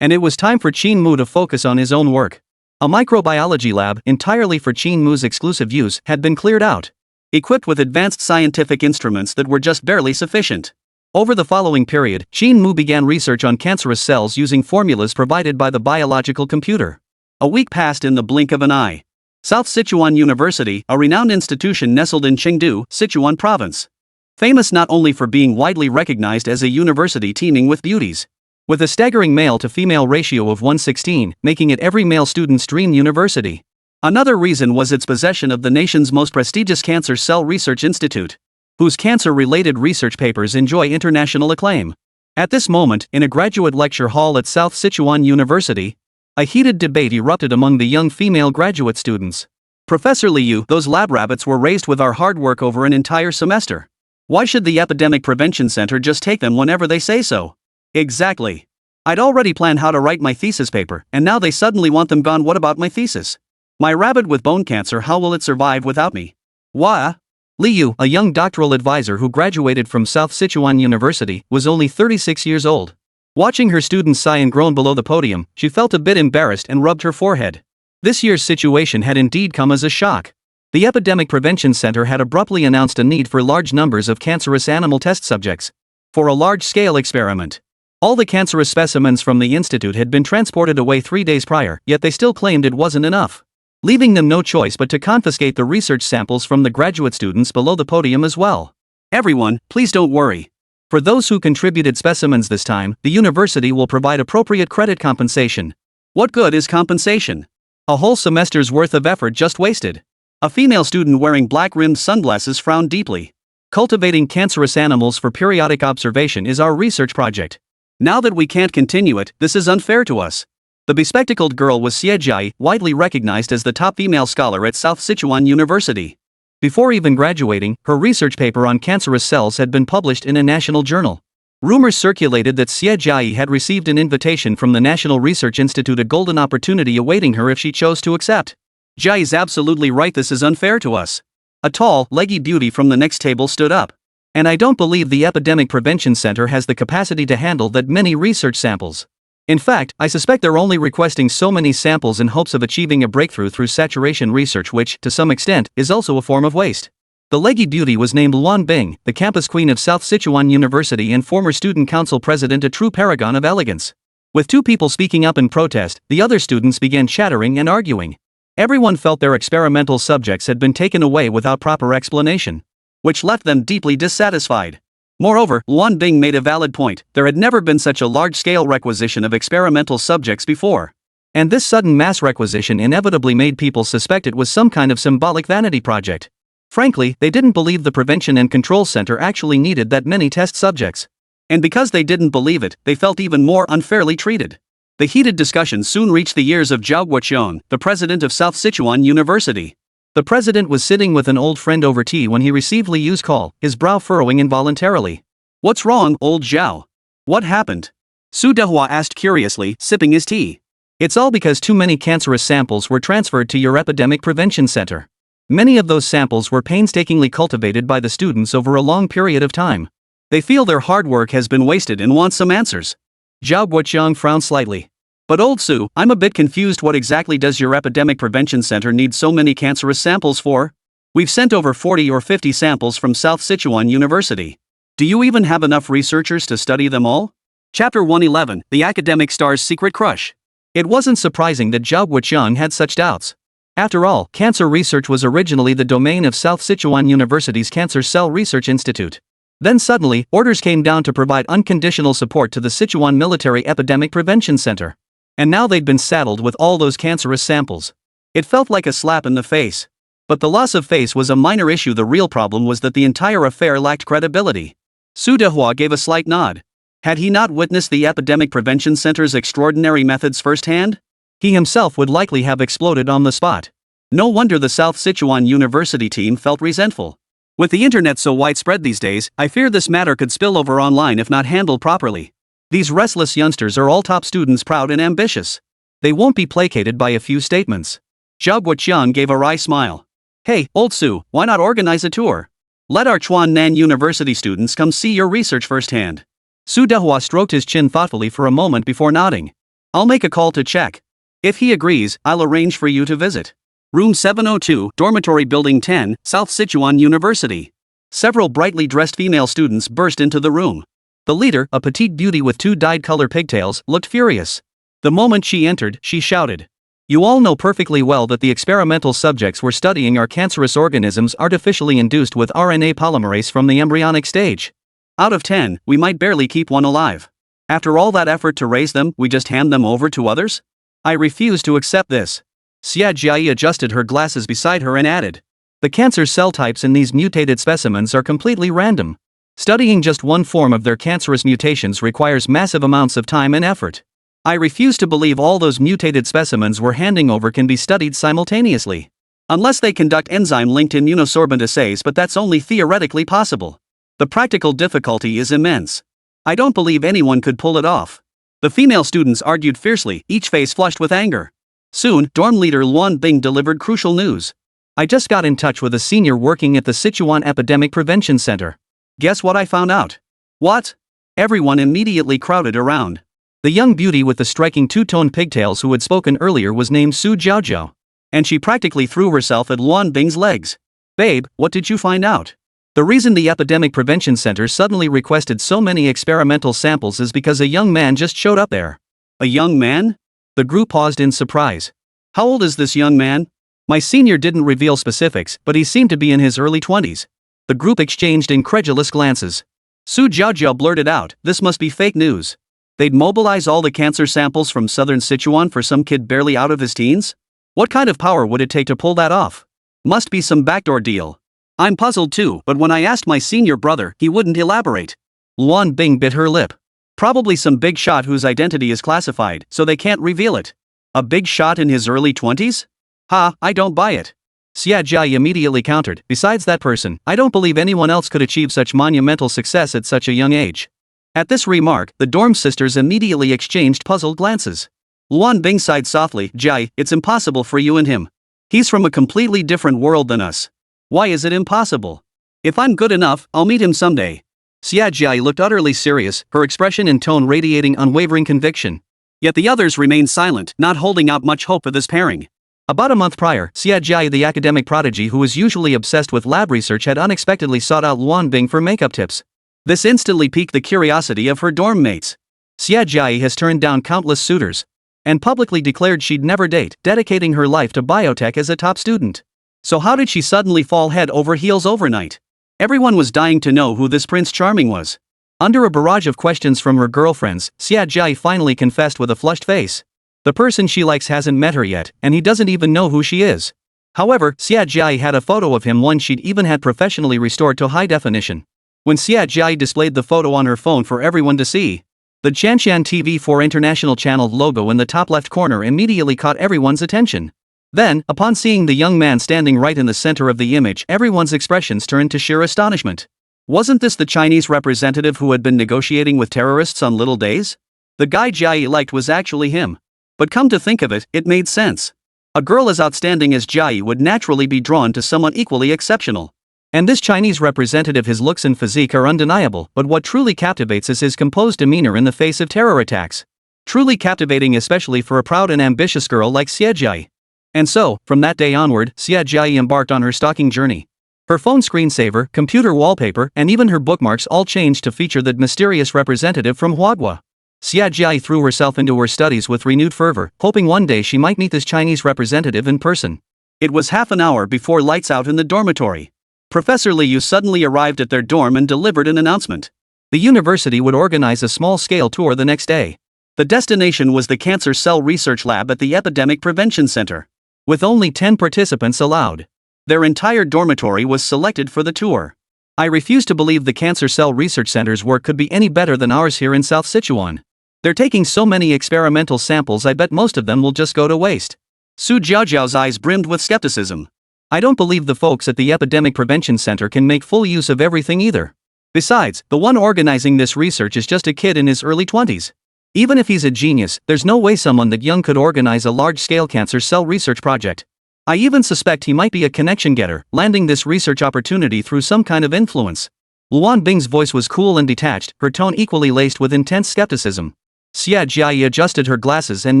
And it was time for Qin Mu to focus on his own work. A microbiology lab, entirely for Qin Mu's exclusive use, had been cleared out, equipped with advanced scientific instruments that were just barely sufficient. Over the following period, Qin Mu began research on cancerous cells using formulas provided by the biological computer. A week passed in the blink of an eye. South Sichuan University, a renowned institution nestled in Chengdu, Sichuan province. Famous not only for being widely recognized as a university teeming with beauties, with a staggering male-to-female ratio of 1:16, making it every male student's dream university. Another reason was its possession of the nation's most prestigious cancer cell research institute, whose cancer-related research papers enjoy international acclaim. At this moment, in a graduate lecture hall at South Sichuan University, a heated debate erupted among the young female graduate students. Professor Liu, those lab rabbits were raised with our hard work over an entire semester. Why should the Epidemic Prevention Center just take them whenever they say so? Exactly. I'd already planned how to write my thesis paper, and now they suddenly want them gone. What about my thesis? My rabbit with bone cancer, how will it survive without me? Wah! Liu, a young doctoral advisor who graduated from South Sichuan University, was only 36 years old. Watching her students sigh and groan below the podium, she felt a bit embarrassed and rubbed her forehead. This year's situation had indeed come as a shock. The Epidemic Prevention Center had abruptly announced a need for large numbers of cancerous animal test subjects for a large-scale experiment. All the cancerous specimens from the institute had been transported away 3 days prior, yet they still claimed it wasn't enough, leaving them no choice but to confiscate the research samples from the graduate students below the podium as well. Everyone, please don't worry. For those who contributed specimens this time, the university will provide appropriate credit compensation. What good is compensation? A whole semester's worth of effort just wasted. A female student wearing black-rimmed sunglasses frowned deeply. Cultivating cancerous animals for periodic observation is our research project. Now that we can't continue it, this is unfair to us. The bespectacled girl was Xie Jiai, widely recognized as the top female scholar at South Sichuan University. Before even graduating, her research paper on cancerous cells had been published in a national journal. Rumors circulated that Xie Jiai had received an invitation from the National Research Institute, a golden opportunity awaiting her if she chose to accept. Jiai's absolutely right, this is unfair to us. A tall, leggy beauty from the next table stood up. And I don't believe the Epidemic Prevention Center has the capacity to handle that many research samples. In fact, I suspect they're only requesting so many samples in hopes of achieving a breakthrough through saturation research, which, to some extent, is also a form of waste. The leggy beauty was named Luan Bing, the campus queen of South Sichuan University and former student council president, a true paragon of elegance. With 2 people speaking up in protest, the other students began chattering and arguing. Everyone felt their experimental subjects had been taken away without proper explanation, which left them deeply dissatisfied. Moreover, Luan Bing made a valid point: there had never been such a large-scale requisition of experimental subjects before. And this sudden mass requisition inevitably made people suspect it was some kind of symbolic vanity project. Frankly, they didn't believe the Prevention and Control Center actually needed that many test subjects. And because they didn't believe it, they felt even more unfairly treated. The heated discussion soon reached the ears of Zhao Guoqiang, the president of South Sichuan University. The president was sitting with an old friend over tea when he received Li Yu's call, his brow furrowing involuntarily. "What's wrong, old Zhao? What happened?" Su Dehua asked curiously, sipping his tea. "It's all because too many cancerous samples were transferred to your epidemic prevention center. Many of those samples were painstakingly cultivated by the students over a long period of time. They feel their hard work has been wasted and want some answers." Zhao Guoqiang frowned slightly. "But old Su, I'm a bit confused. What exactly does your epidemic prevention center need so many cancerous samples for? We've sent over 40 or 50 samples from South Sichuan University. Do you even have enough researchers to study them all?" Chapter 111, The Academic Star's Secret Crush. It wasn't surprising that Zhao Guoqiang had such doubts. After all, cancer research was originally the domain of South Sichuan University's Cancer Cell Research Institute. Then suddenly, orders came down to provide unconditional support to the Sichuan Military Epidemic Prevention Center. And now they'd been saddled with all those cancerous samples. It felt like a slap in the face. But the loss of face was a minor issue. The real problem was that the entire affair lacked credibility. Su Dehua gave a slight nod. Had he not witnessed the Epidemic Prevention Center's extraordinary methods firsthand? He himself would likely have exploded on the spot. No wonder the South Sichuan University team felt resentful. With the internet so widespread these days, I fear this matter could spill over online if not handled properly. These restless youngsters are all top students, proud and ambitious. They won't be placated by a few statements. Zhao Guoqiang gave a wry smile. "Hey, old Su, why not organize a tour? Let our Chuan Nan University students come see your research firsthand." Su Dehua stroked his chin thoughtfully for a moment before nodding. "I'll make a call to check. If he agrees, I'll arrange for you to visit. Room 702, Dormitory Building 10, South Sichuan University." Several brightly dressed female students burst into the room. The leader, a petite beauty with two dyed-color pigtails, looked furious. The moment she entered, she shouted, "You all know perfectly well that the experimental subjects we're studying are cancerous organisms artificially induced with RNA polymerase from the embryonic stage. Out of 10, we might barely keep one alive. After all that effort to raise them, we just hand them over to others? I refuse to accept this." Xia Jiayi adjusted her glasses beside her and added, "The cancer cell types in these mutated specimens are completely random. Studying just one form of their cancerous mutations requires massive amounts of time and effort. I refuse to believe all those mutated specimens we're handing over can be studied simultaneously. Unless they conduct enzyme-linked immunosorbent assays, but that's only theoretically possible. The practical difficulty is immense. I don't believe anyone could pull it off." The female students argued fiercely, each face flushed with anger. Soon, dorm leader Luan Bing delivered crucial news. "I just got in touch with a senior working at the Sichuan Epidemic Prevention Center. Guess what I found out?" "What?" Everyone immediately crowded around. The young beauty with the striking two-tone pigtails who had spoken earlier was named Su Jiaojiao. And she practically threw herself at Luan Bing's legs. "Babe, what did you find out? The reason the Epidemic Prevention Center suddenly requested so many experimental samples is because a young man just showed up there." "A young man?" The group paused in surprise. "How old is this young man?" My senior didn't reveal specifics, but he seemed to be in his early 20s. The group exchanged incredulous glances. Su Jiaojiao blurted out, "This must be fake news. They'd mobilize all the cancer samples from southern Sichuan for some kid barely out of his teens? What kind of power would it take to pull that off? Must be some backdoor deal." I'm puzzled too, but when I asked my senior brother, he wouldn't elaborate. Luan Bing bit her lip. "Probably some big shot whose identity is classified, so they can't reveal it." "A big shot in his early 20s? Ha, I don't buy it." Xia Jiayi immediately countered, "Besides that person, I don't believe anyone else could achieve such monumental success at such a young age." At this remark, the dorm sisters immediately exchanged puzzled glances. Luan Bing sighed softly, "Jiayi, it's impossible for you and him. He's from a completely different world than us." "Why is it impossible? If I'm good enough, I'll meet him someday." Xia Jiayi looked utterly serious, her expression and tone radiating unwavering conviction. Yet the others remained silent, not holding out much hope for this pairing. About a month prior, Xia Jiayi, the academic prodigy who was usually obsessed with lab research, had unexpectedly sought out Luan Bing for makeup tips. This instantly piqued the curiosity of her dorm mates. Xia Jiayi has turned down countless suitors and publicly declared she'd never date, dedicating her life to biotech as a top student. So how did she suddenly fall head over heels overnight? Everyone was dying to know who this Prince Charming was. Under a barrage of questions from her girlfriends, Xia Jiayi finally confessed with a flushed face. The person she likes hasn't met her yet, and he doesn't even know who she is. However, Xia Jiayi had a photo of him, one she'd even had professionally restored to high definition. When Xia Jiayi displayed the photo on her phone for everyone to see, The Chanshan TV4 International Channel logo in the top left corner immediately caught everyone's attention. Then, upon seeing the young man standing right in the center of the image, everyone's expressions turned to sheer astonishment. Wasn't this the Chinese representative who had been negotiating with terrorists on little days? The guy Jiayi liked was actually him. But come to think of it, it made sense. A girl as outstanding as Jiayi would naturally be drawn to someone equally exceptional. And this Chinese representative, his looks and physique are undeniable, but what truly captivates is his composed demeanor in the face of terror attacks. Truly captivating, especially for a proud and ambitious girl like Xie Jiayi. And so, from that day onward, Xie Jiayi embarked on her stalking journey. Her phone screensaver, computer wallpaper, and even her bookmarks all changed to feature the mysterious representative from Huadua. Xie Jiayi threw herself into her studies with renewed fervor, hoping one day she might meet this Chinese representative in person. It was half an hour before lights out in the dormitory. Professor Liu suddenly arrived at their dorm and delivered an announcement. The university would organize a small-scale tour the next day. The destination was the Cancer Cell Research Lab at the Epidemic Prevention Center. With only 10 participants allowed. Their entire dormitory was selected for the tour. I refuse to believe the Cancer Cell Research Center's work could be any better than ours here in South Sichuan. They're taking so many experimental samples, I bet most of them will just go to waste. Su Jiaojiao's eyes brimmed with skepticism. I don't believe the folks at the Epidemic Prevention Center can make full use of everything either. Besides, the one organizing this research is just a kid in his early 20s. Even if he's a genius, there's no way someone that young could organize a large-scale cancer cell research project. I even suspect he might be a connection getter, landing this research opportunity through some kind of influence. Luan Bing's voice was cool and detached, her tone equally laced with intense skepticism. Xie Jiayi adjusted her glasses and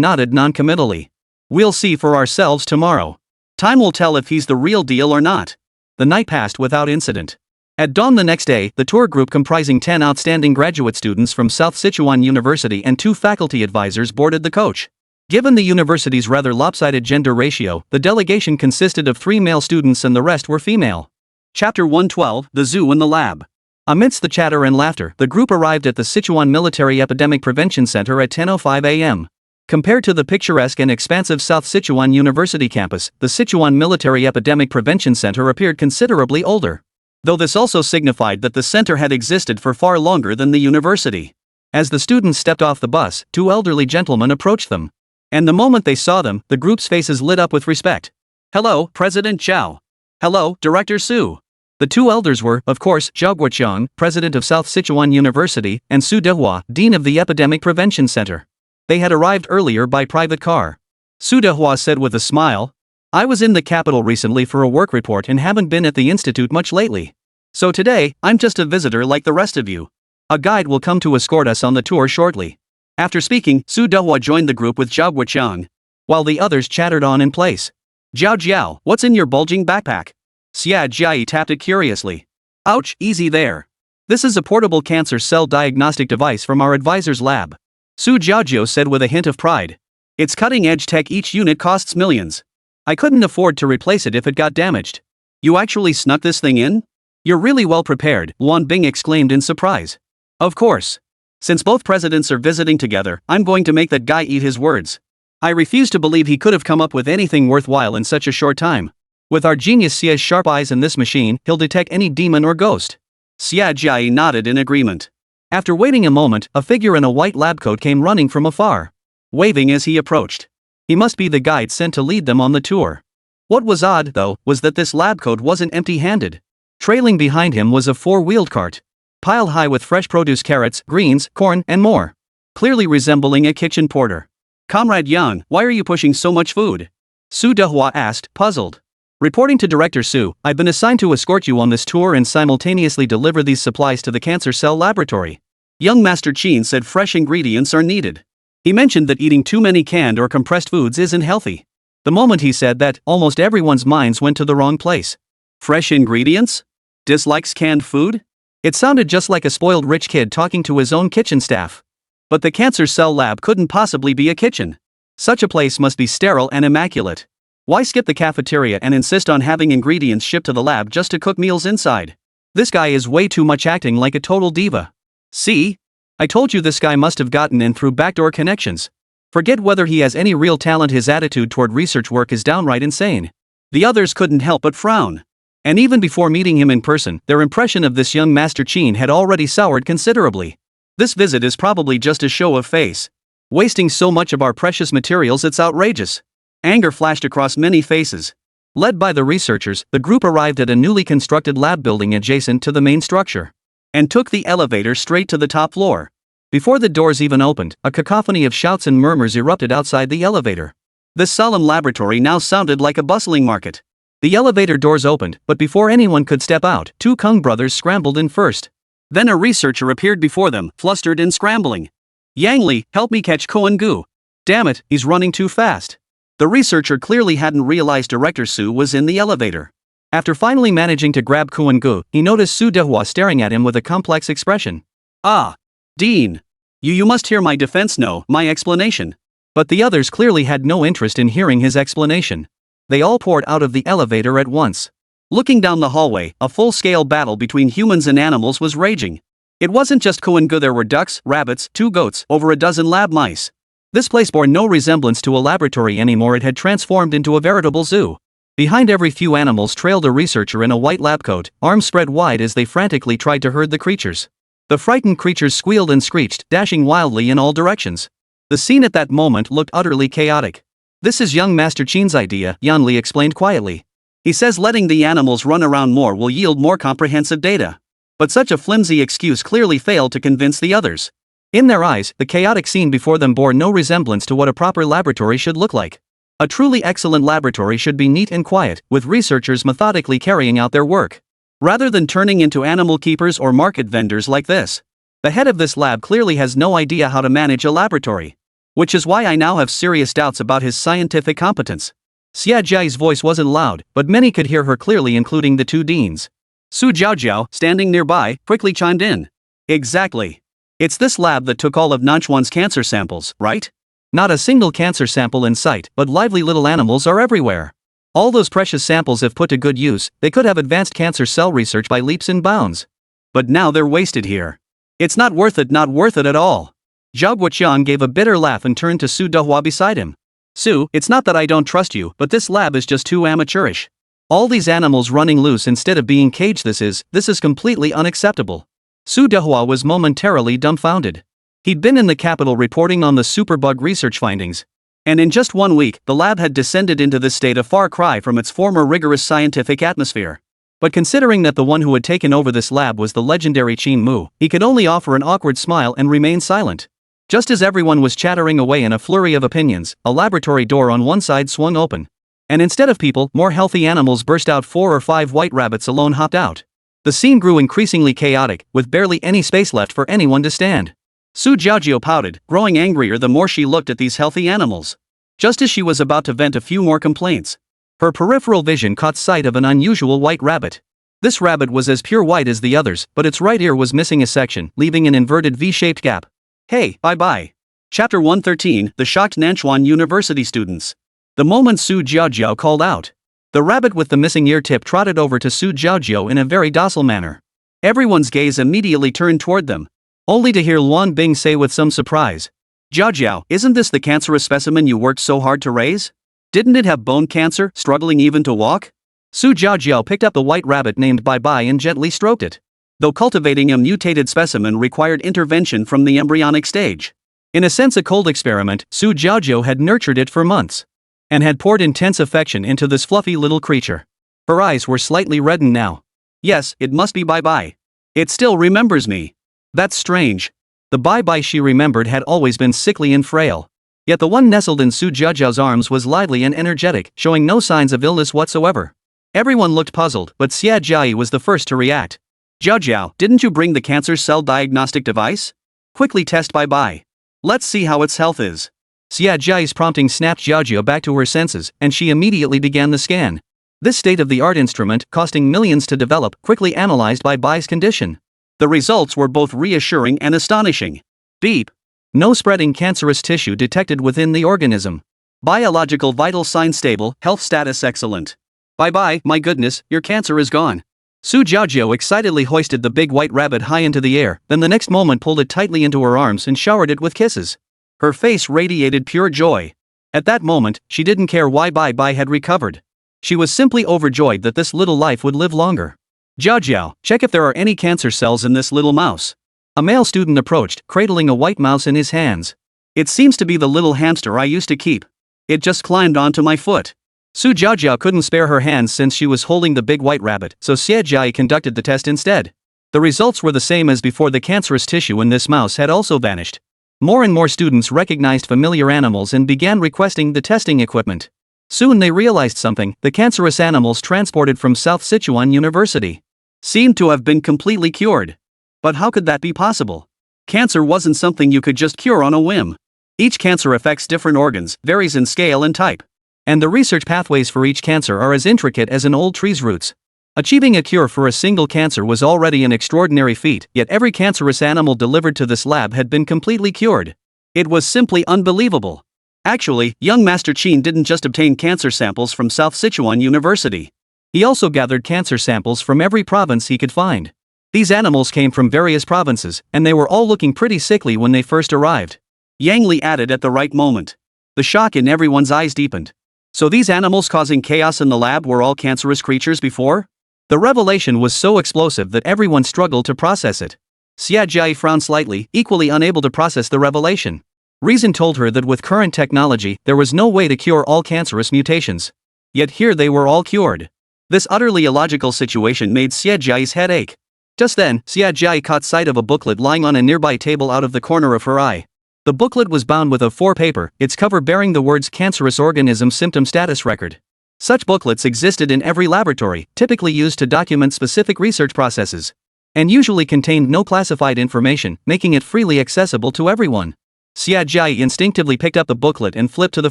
nodded non-committally. We'll see for ourselves tomorrow. Time will tell if he's the real deal or not. The night passed without incident. At dawn the next day, the tour group comprising 10 outstanding graduate students from South Sichuan University and 2 faculty advisors boarded the coach. Given the university's rather lopsided gender ratio, the delegation consisted of 3 male students and the rest were female. Chapter 112, The Zoo and the Lab. Amidst the chatter and laughter, the group arrived at the Sichuan Military Epidemic Prevention Center at 10:05 a.m. Compared to the picturesque and expansive South Sichuan University campus, the Sichuan Military Epidemic Prevention Center appeared considerably older. Though this also signified that the center had existed for far longer than the university. As the students stepped off the bus, 2 elderly gentlemen approached them. And the moment they saw them, the group's faces lit up with respect. Hello, President Zhao. Hello, Director Su. The 2 elders were, of course, Song Guoqiang, President of South Sichuan University, and Su Dehua, Dean of the Epidemic Prevention Center. They had arrived earlier by private car. Su Dehua said with a smile, I was in the capital recently for a work report and haven't been at the institute much lately. So today, I'm just a visitor like the rest of you. A guide will come to escort us on the tour shortly. After speaking, Su Dehua joined the group with Zhao Guoqiang, while the others chattered on in place. Zhao Jiao, what's in your bulging backpack? Xie Jiayi tapped it curiously. Ouch, easy there. This is a portable cancer cell diagnostic device from our advisor's lab. Su Jiaojiao said with a hint of pride. It's cutting-edge tech, each unit costs millions. I couldn't afford to replace it if it got damaged. You actually snuck this thing in? You're really well prepared, Luan Bing exclaimed in surprise. Of course. Since both presidents are visiting together, I'm going to make that guy eat his words. I refuse to believe he could have come up with anything worthwhile in such a short time. With our genius Xie's sharp eyes and this machine, he'll detect any demon or ghost. Xie Jiayi nodded in agreement. After waiting a moment, a figure in a white lab coat came running from afar, waving as he approached. He must be the guide sent to lead them on the tour. What was odd, though, was that this lab coat wasn't empty-handed. Trailing behind him was a 4-wheeled cart, piled high with fresh produce, carrots, greens, corn, and more. Clearly resembling a kitchen porter. Comrade Yang, why are you pushing so much food? Su Dehua asked, puzzled. Reporting to Director Su, I've been assigned to escort you on this tour and simultaneously deliver these supplies to the cancer cell laboratory. Young Master Qin said fresh ingredients are needed. He mentioned that eating too many canned or compressed foods isn't healthy. The moment he said that, almost everyone's minds went to the wrong place. Fresh ingredients? Dislikes canned food? It sounded just like a spoiled rich kid talking to his own kitchen staff. But the cancer cell lab couldn't possibly be a kitchen. Such a place must be sterile and immaculate. Why skip the cafeteria and insist on having ingredients shipped to the lab just to cook meals inside? This guy is way too much acting like a total diva. See? I told you this guy must have gotten in through backdoor connections. Forget whether he has any real talent, his attitude toward research work is downright insane. The others couldn't help but frown. And even before meeting him in person, their impression of this young Master Qin had already soured considerably. This visit is probably just a show of face. Wasting so much of our precious materials, it's outrageous. Anger flashed across many faces. Led by the researchers, the group arrived at a newly constructed lab building adjacent to the main structure, and took the elevator straight to the top floor. Before the doors even opened, a cacophony of shouts and murmurs erupted outside the elevator. This solemn laboratory now sounded like a bustling market. The elevator doors opened, but before anyone could step out, two Kung brothers scrambled in first. Then a researcher appeared before them, flustered and scrambling. "Yang Li, help me catch Qin Mu. Damn it, he's running too fast." The researcher clearly hadn't realized Director Su was in the elevator. After finally managing to grab Qin Mu, he noticed Su Dehua staring at him with a complex expression. "Ah, Dean. You must hear my defense, no, my explanation." But the others clearly had no interest in hearing his explanation. They all poured out of the elevator at once. Looking down the hallway, a full-scale battle between humans and animals was raging. It wasn't just Qin Mu, there were ducks, rabbits, 2 goats, over a dozen lab mice. This place bore no resemblance to a laboratory anymore, it had transformed into a veritable zoo. Behind every few animals trailed a researcher in a white lab coat, arms spread wide as they frantically tried to herd the creatures. The frightened creatures squealed and screeched, dashing wildly in all directions. The scene at that moment looked utterly chaotic. "This is young Master Qin's idea," Yan Li explained quietly. "He says letting the animals run around more will yield more comprehensive data." But such a flimsy excuse clearly failed to convince the others. In their eyes, the chaotic scene before them bore no resemblance to what a proper laboratory should look like. A truly excellent laboratory should be neat and quiet, with researchers methodically carrying out their work, rather than turning into animal keepers or market vendors like this. The head of this lab clearly has no idea how to manage a laboratory. Which is why I now have serious doubts about his scientific competence. Xia Jia's voice wasn't loud, but many could hear her clearly, including the 2 deans. Su Jiaojiao, standing nearby, quickly chimed in. "Exactly. It's this lab that took all of Nanchuan's cancer samples, right? Not a single cancer sample in sight, but lively little animals are everywhere. All those precious samples, if put to good use, they could have advanced cancer cell research by leaps and bounds. But now they're wasted here. It's not worth it at all." Song Guoqiang gave a bitter laugh and turned to Su Dehua beside him. "Su, it's not that I don't trust you, but this lab is just too amateurish. All these animals running loose instead of being caged, this is completely unacceptable." Su Dehua was momentarily dumbfounded. He'd been in the capital reporting on the superbug research findings. And in just 1 week, the lab had descended into this state, a far cry from its former rigorous scientific atmosphere. But considering that the one who had taken over this lab was the legendary Qin Mu, he could only offer an awkward smile and remain silent. Just as everyone was chattering away in a flurry of opinions, a laboratory door on one side swung open. And instead of people, more healthy animals burst out. 4 or 5 white rabbits alone hopped out. The scene grew increasingly chaotic, with barely any space left for anyone to stand. Su Jiaojiao pouted, growing angrier the more she looked at these healthy animals. Just as she was about to vent a few more complaints, her peripheral vision caught sight of an unusual white rabbit. This rabbit was as pure white as the others, but its right ear was missing a section, leaving an inverted V-shaped gap. "Hey, bye-bye." Chapter 113, The Shocked Nanchuan University Students. The moment Su Jiaojiao called out, the rabbit with the missing ear tip trotted over to Su Jiaojiao in a very docile manner. Everyone's gaze immediately turned toward them, only to hear Luan Bing say with some surprise, "Jiaojiao, isn't this the cancerous specimen you worked so hard to raise? Didn't it have bone cancer, struggling even to walk?" Su Jiaojiao picked up the white rabbit named Bye Bye and gently stroked it. Though cultivating a mutated specimen required intervention from the embryonic stage. In a sense, a cold experiment, Su Jiaojiao had nurtured it for months, and had poured intense affection into this fluffy little creature. Her eyes were slightly reddened now. "Yes, it must be Bye Bye. It still remembers me. That's strange." The Bye Bye she remembered had always been sickly and frail. Yet the one nestled in Su Jiaojiao's arms was lively and energetic, showing no signs of illness whatsoever. Everyone looked puzzled, but Xia Jiai was the first to react. "Jiaojiao, didn't you bring the cancer cell diagnostic device? Quickly test Bye Bye. Let's see how its health is." Xia Jiai's prompting snapped Jiaojiao back to her senses, and she immediately began the scan. This state-of-the-art instrument, costing millions to develop, quickly analyzed Bye Bye's condition. The results were both reassuring and astonishing. Beep. No spreading cancerous tissue detected within the organism. Biological vital signs stable, health status excellent. Bye Bye, my goodness, your cancer is gone. Su Jiaojiao excitedly hoisted the big white rabbit high into the air, then the next moment pulled it tightly into her arms and showered it with kisses. Her face radiated pure joy. At that moment, she didn't care why Bye Bye had recovered. She was simply overjoyed that this little life would live longer. "Jiaojiao, check if there are any cancer cells in this little mouse." A male student approached, cradling a white mouse in his hands. It seems to be the little hamster I used to keep. It just climbed onto my foot. Su Jiajiao couldn't spare her hands since she was holding the big white rabbit, so Xie Jia conducted the test instead. The results were the same as before. The cancerous tissue in this mouse had also vanished. More and more students recognized familiar animals and began requesting the testing equipment. Soon they realized something: the cancerous animals transported from South Sichuan University seemed to have been completely cured. But how could that be possible? Cancer wasn't something you could just cure on a whim. Each cancer affects different organs, varies in scale and type. And the research pathways for each cancer are as intricate as an old tree's roots. Achieving a cure for a single cancer was already an extraordinary feat, yet every cancerous animal delivered to this lab had been completely cured. It was simply unbelievable. Actually, young Master Qin didn't just obtain cancer samples from South Sichuan University. He also gathered cancer samples from every province he could find. These animals came from various provinces, and they were all looking pretty sickly when they first arrived. Yang Li added at the right moment. The shock in everyone's eyes deepened. So these animals causing chaos in the lab were all cancerous creatures before? The revelation was so explosive that everyone struggled to process it. Xia Jia frowned slightly, equally unable to process the revelation. Reason told her that with current technology, there was no way to cure all cancerous mutations. Yet here they were all cured. This utterly illogical situation made Xia Jia's head ache. Just then, Xia Jia caught sight of a booklet lying on a nearby table out of the corner of her eye. The booklet was bound with A4 paper, its cover bearing the words Cancerous Organism Symptom Status Record. Such booklets existed in every laboratory, typically used to document specific research processes, and usually contained no classified information, making it freely accessible to everyone. Xia Jia instinctively picked up the booklet and flipped to the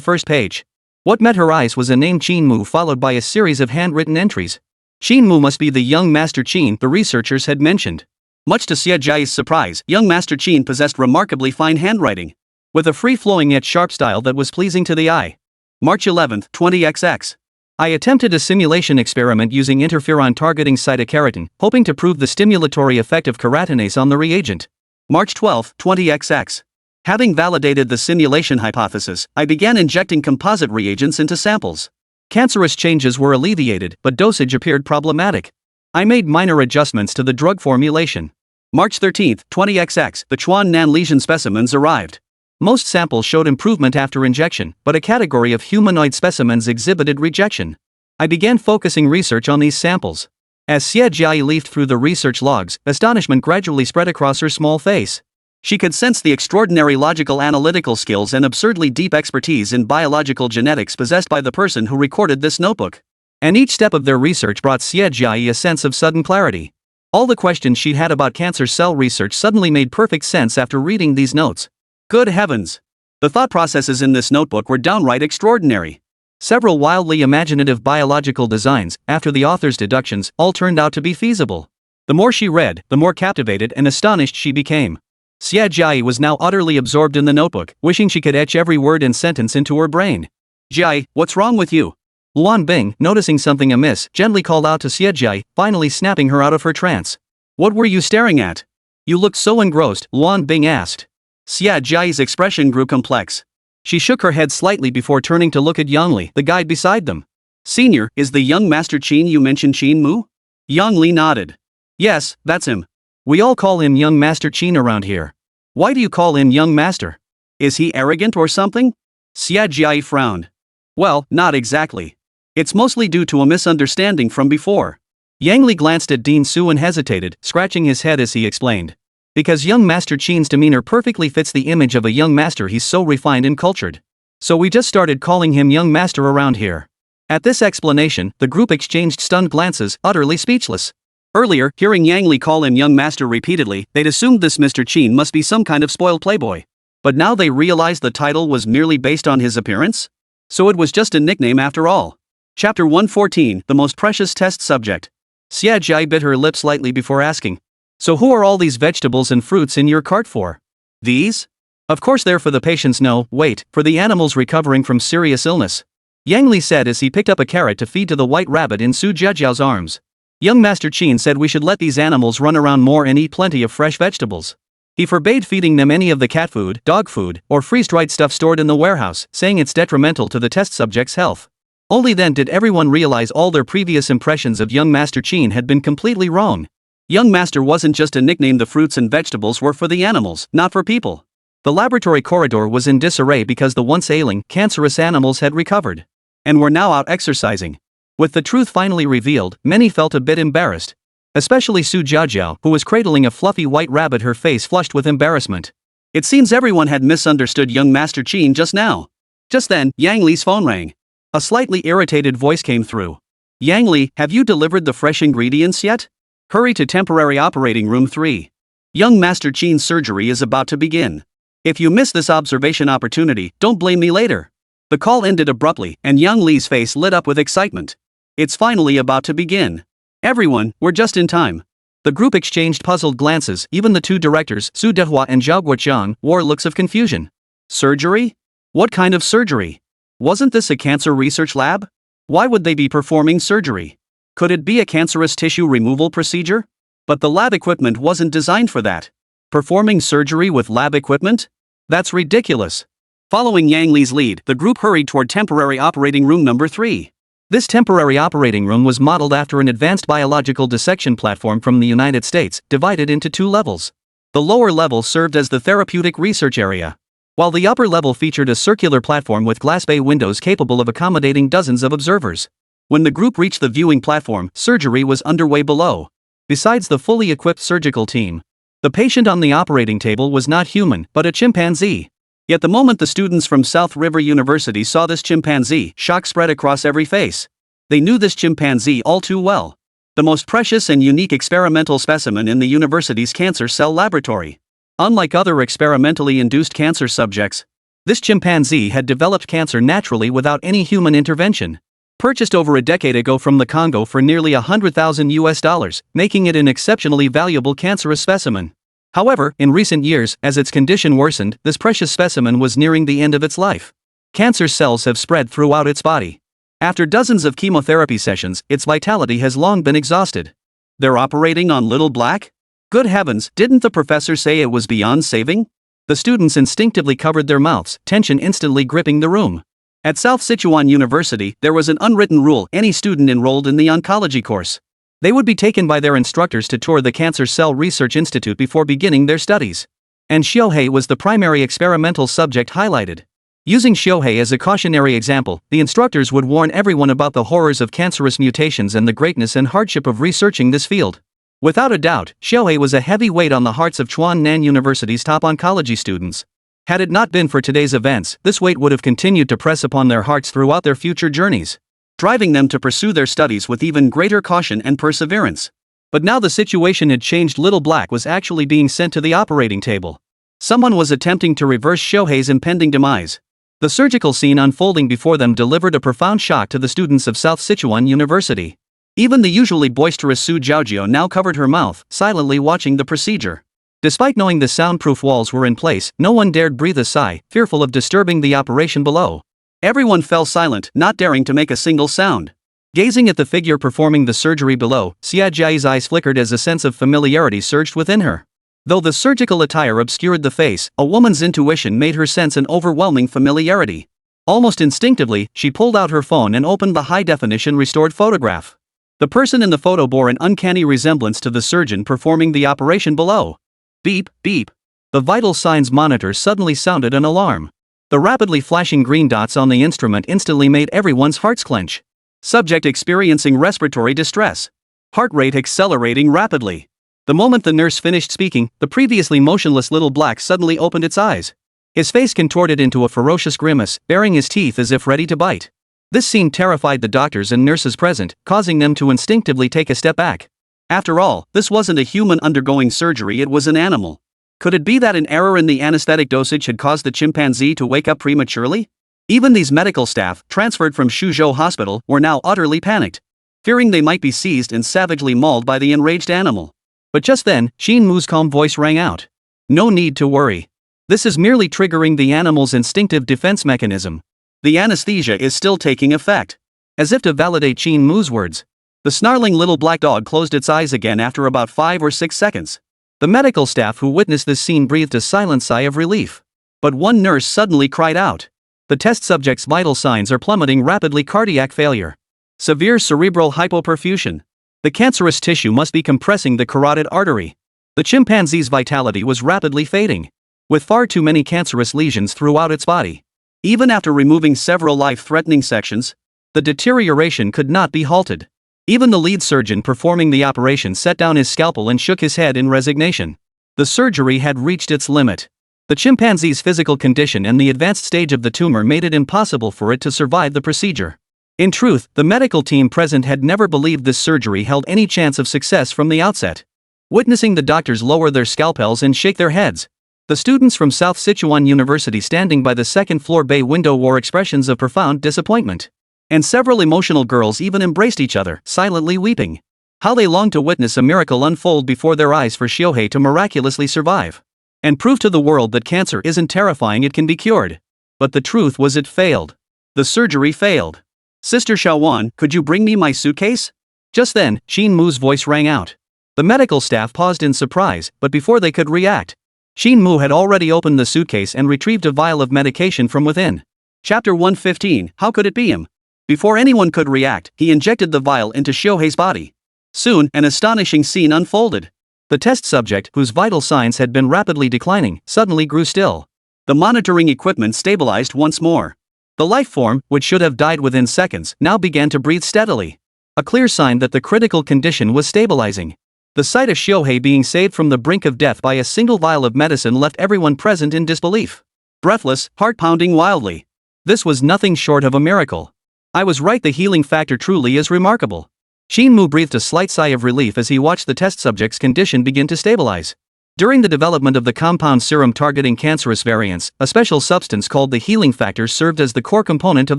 first page. What met her eyes was a name Qin Mu followed by a series of handwritten entries. Qin Mu must be the young Master Qin the researchers had mentioned. Much to Xia Jia's surprise, young Master Qin possessed remarkably fine handwriting, with a free-flowing yet sharp style that was pleasing to the eye. March 11, 20XX. I attempted a simulation experiment using interferon targeting cytokeratin, hoping to prove the stimulatory effect of keratinase on the reagent. March 12, 20XX. Having validated the simulation hypothesis, I began injecting composite reagents into samples. Cancerous changes were alleviated, but dosage appeared problematic. I made minor adjustments to the drug formulation. March 13, 20XX, the Chuan Nan lesion specimens arrived. Most samples showed improvement after injection, but a category of humanoid specimens exhibited rejection. I began focusing research on these samples. As Xie Jia leafed through the research logs, astonishment gradually spread across her small face. She could sense the extraordinary logical analytical skills and absurdly deep expertise in biological genetics possessed by the person who recorded this notebook. And each step of their research brought Xie Jia a sense of sudden clarity. All the questions she'd had about cancer cell research suddenly made perfect sense after reading these notes. Good heavens! The thought processes in this notebook were downright extraordinary. Several wildly imaginative biological designs, after the author's deductions, all turned out to be feasible. The more she read, the more captivated and astonished she became. Xie Jia was now utterly absorbed in the notebook, wishing she could etch every word and sentence into her brain. Jia, what's wrong with you? Luan Bing, noticing something amiss, gently called out to Xie Jia, finally snapping her out of her trance. What were you staring at? You looked so engrossed, Luan Bing asked. Xia Jia's expression grew complex. She shook her head slightly before turning to look at Yang Li, the guide beside them. Senior, is the young Master Qin you mentioned Qin Mu? Yang Li nodded. Yes, that's him. We all call him young Master Qin around here. Why do you call him young master? Is he arrogant or something? Xia Jia frowned. Well, not exactly. It's mostly due to a misunderstanding from before. Yang Li glanced at Dean Su and hesitated, scratching his head as he explained. Because young Master Qin's demeanor perfectly fits the image of a young master, he's so refined and cultured. So we just started calling him young master around here. At this explanation, the group exchanged stunned glances, utterly speechless. Earlier, hearing Yang Li call him young master repeatedly, they'd assumed this Mr. Qin must be some kind of spoiled playboy. But now they realized the title was merely based on his appearance? So it was just a nickname after all. Chapter 114, The Most Precious Test Subject. Xia Jia bit her lip slightly before asking. So who are all these vegetables and fruits in your cart for? These? Of course they're for the patients. No, wait, for the animals recovering from serious illness. Yang Li said as he picked up a carrot to feed to the white rabbit in Su Jiajiao's arms. Young Master Qin said we should let these animals run around more and eat plenty of fresh vegetables. He forbade feeding them any of the cat food, dog food, or freeze-dried stuff stored in the warehouse, saying it's detrimental to the test subject's health. Only then did everyone realize all their previous impressions of young Master Qin had been completely wrong. Young master wasn't just a nickname, the fruits and vegetables were for the animals, not for people. The laboratory corridor was in disarray because the once ailing, cancerous animals had recovered and were now out exercising. With the truth finally revealed, many felt a bit embarrassed. Especially Su Jiajiao, who was cradling a fluffy white rabbit, her face flushed with embarrassment. It seems everyone had misunderstood young Master Qin just now. Just then, Yang Li's phone rang. A slightly irritated voice came through. Yang Li, have you delivered the fresh ingredients yet? Hurry to temporary operating room 3. Young Master Qin's surgery is about to begin. If you miss this observation opportunity, don't blame me later. The call ended abruptly, and Yang Li's face lit up with excitement. It's finally about to begin. Everyone, we're just in time. The group exchanged puzzled glances. Even the two directors, Su Dehua and Zhao Guoqiang, wore looks of confusion. Surgery? What kind of surgery? Wasn't this a cancer research lab? Why would they be performing surgery? Could it be a cancerous tissue removal procedure? But the lab equipment wasn't designed for that. Performing surgery with lab equipment? That's ridiculous. Following Yang Li's lead, the group hurried toward temporary operating room number 3. This temporary operating room was modeled after an advanced biological dissection platform from the United States, divided into 2 levels. The lower level served as the therapeutic research area, while the upper level featured a circular platform with glass bay windows capable of accommodating dozens of observers. When the group reached the viewing platform, surgery was underway below. Besides the fully equipped surgical team, the patient on the operating table was not human, but a chimpanzee. Yet the moment the students from South River University saw this chimpanzee, shock spread across every face. They knew this chimpanzee all too well. The most precious and unique experimental specimen in the university's cancer cell laboratory. Unlike other experimentally induced cancer subjects, this chimpanzee had developed cancer naturally without any human intervention. Purchased over a decade ago from the Congo for nearly $100,000, making it an exceptionally valuable cancerous specimen. However, in recent years, as its condition worsened, this precious specimen was nearing the end of its life. Cancer cells have spread throughout its body. After dozens of chemotherapy sessions, its vitality has long been exhausted. They're operating on Little Black? Good heavens, didn't the professor say it was beyond saving? The students instinctively covered their mouths, tension instantly gripping the room. At South Sichuan University, there was an unwritten rule: any student enrolled in the oncology course, they would be taken by their instructors to tour the Cancer Cell Research Institute before beginning their studies. And Xiuhei was the primary experimental subject highlighted. Using Xiuhei as a cautionary example, the instructors would warn everyone about the horrors of cancerous mutations and the greatness and hardship of researching this field. Without a doubt, Xiuhei was a heavy weight on the hearts of Chuan-Nan University's top oncology students. Had it not been for today's events, this weight would have continued to press upon their hearts throughout their future journeys, driving them to pursue their studies with even greater caution and perseverance. But now the situation had changed. Little Black was actually being sent to the operating table. Someone was attempting to reverse Xiuhei's impending demise. The surgical scene unfolding before them delivered a profound shock to the students of South Sichuan University. Even the usually boisterous Su Jiajiao now covered her mouth, silently watching the procedure. Despite knowing the soundproof walls were in place, no one dared breathe a sigh, fearful of disturbing the operation below. Everyone fell silent, not daring to make a single sound. Gazing at the figure performing the surgery below, Xia Jiai's eyes flickered as a sense of familiarity surged within her. Though the surgical attire obscured the face, a woman's intuition made her sense an overwhelming familiarity. Almost instinctively, she pulled out her phone and opened the high-definition restored photograph. The person in the photo bore an uncanny resemblance to the surgeon performing the operation below. Beep, beep. The vital signs monitor suddenly sounded an alarm. The rapidly flashing green dots on the instrument instantly made everyone's hearts clench. Subject experiencing respiratory distress. Heart rate accelerating rapidly. The moment the nurse finished speaking, the previously motionless Little Black suddenly opened its eyes. His face contorted into a ferocious grimace, baring his teeth as if ready to bite. This scene terrified the doctors and nurses present, causing them to instinctively take a step back. After all, this wasn't a human undergoing surgery, it was an animal. Could it be that an error in the anesthetic dosage had caused the chimpanzee to wake up prematurely? Even these medical staff, transferred from Shuzhou Hospital, were now utterly panicked, fearing they might be seized and savagely mauled by the enraged animal. But just then, Qin Mu's calm voice rang out. No need to worry. This is merely triggering the animal's instinctive defense mechanism. The anesthesia is still taking effect. As if to validate Qin Mu's words, the snarling little black dog closed its eyes again after about 5 or 6 seconds. The medical staff who witnessed this scene breathed a silent sigh of relief. But one nurse suddenly cried out. The test subject's vital signs are plummeting rapidly: cardiac failure, severe cerebral hypoperfusion. The cancerous tissue must be compressing the carotid artery. The chimpanzee's vitality was rapidly fading, with far too many cancerous lesions throughout its body. Even after removing several life-threatening sections, the deterioration could not be halted. Even the lead surgeon performing the operation set down his scalpel and shook his head in resignation. The surgery had reached its limit. The chimpanzee's physical condition and the advanced stage of the tumor made it impossible for it to survive the procedure. In truth, the medical team present had never believed this surgery held any chance of success from the outset. Witnessing the doctors lower their scalpels and shake their heads, the students from South Sichuan University standing by the second-floor bay window wore expressions of profound disappointment. And several emotional girls even embraced each other, silently weeping. How they longed to witness a miracle unfold before their eyes for Xiuhei to miraculously survive. And prove to the world that cancer isn't terrifying, it can be cured. But the truth was, it failed. The surgery failed. "Sister Xiaowan, could you bring me my suitcase?" Just then, Qin Mu's voice rang out. The medical staff paused in surprise, but before they could react, Qin Mu had already opened the suitcase and retrieved a vial of medication from within. Chapter 115, How could it be him? Before anyone could react, he injected the vial into Xiuhei's body. Soon, an astonishing scene unfolded. The test subject, whose vital signs had been rapidly declining, suddenly grew still. The monitoring equipment stabilized once more. The life form, which should have died within seconds, now began to breathe steadily. A clear sign that the critical condition was stabilizing. The sight of Xiuhei being saved from the brink of death by a single vial of medicine left everyone present in disbelief. Breathless, heart pounding wildly. This was nothing short of a miracle. I was right, the healing factor truly is remarkable. Qin Mu breathed a slight sigh of relief as he watched the test subject's condition begin to stabilize. During the development of the compound serum targeting cancerous variants, a special substance called the healing factor served as the core component of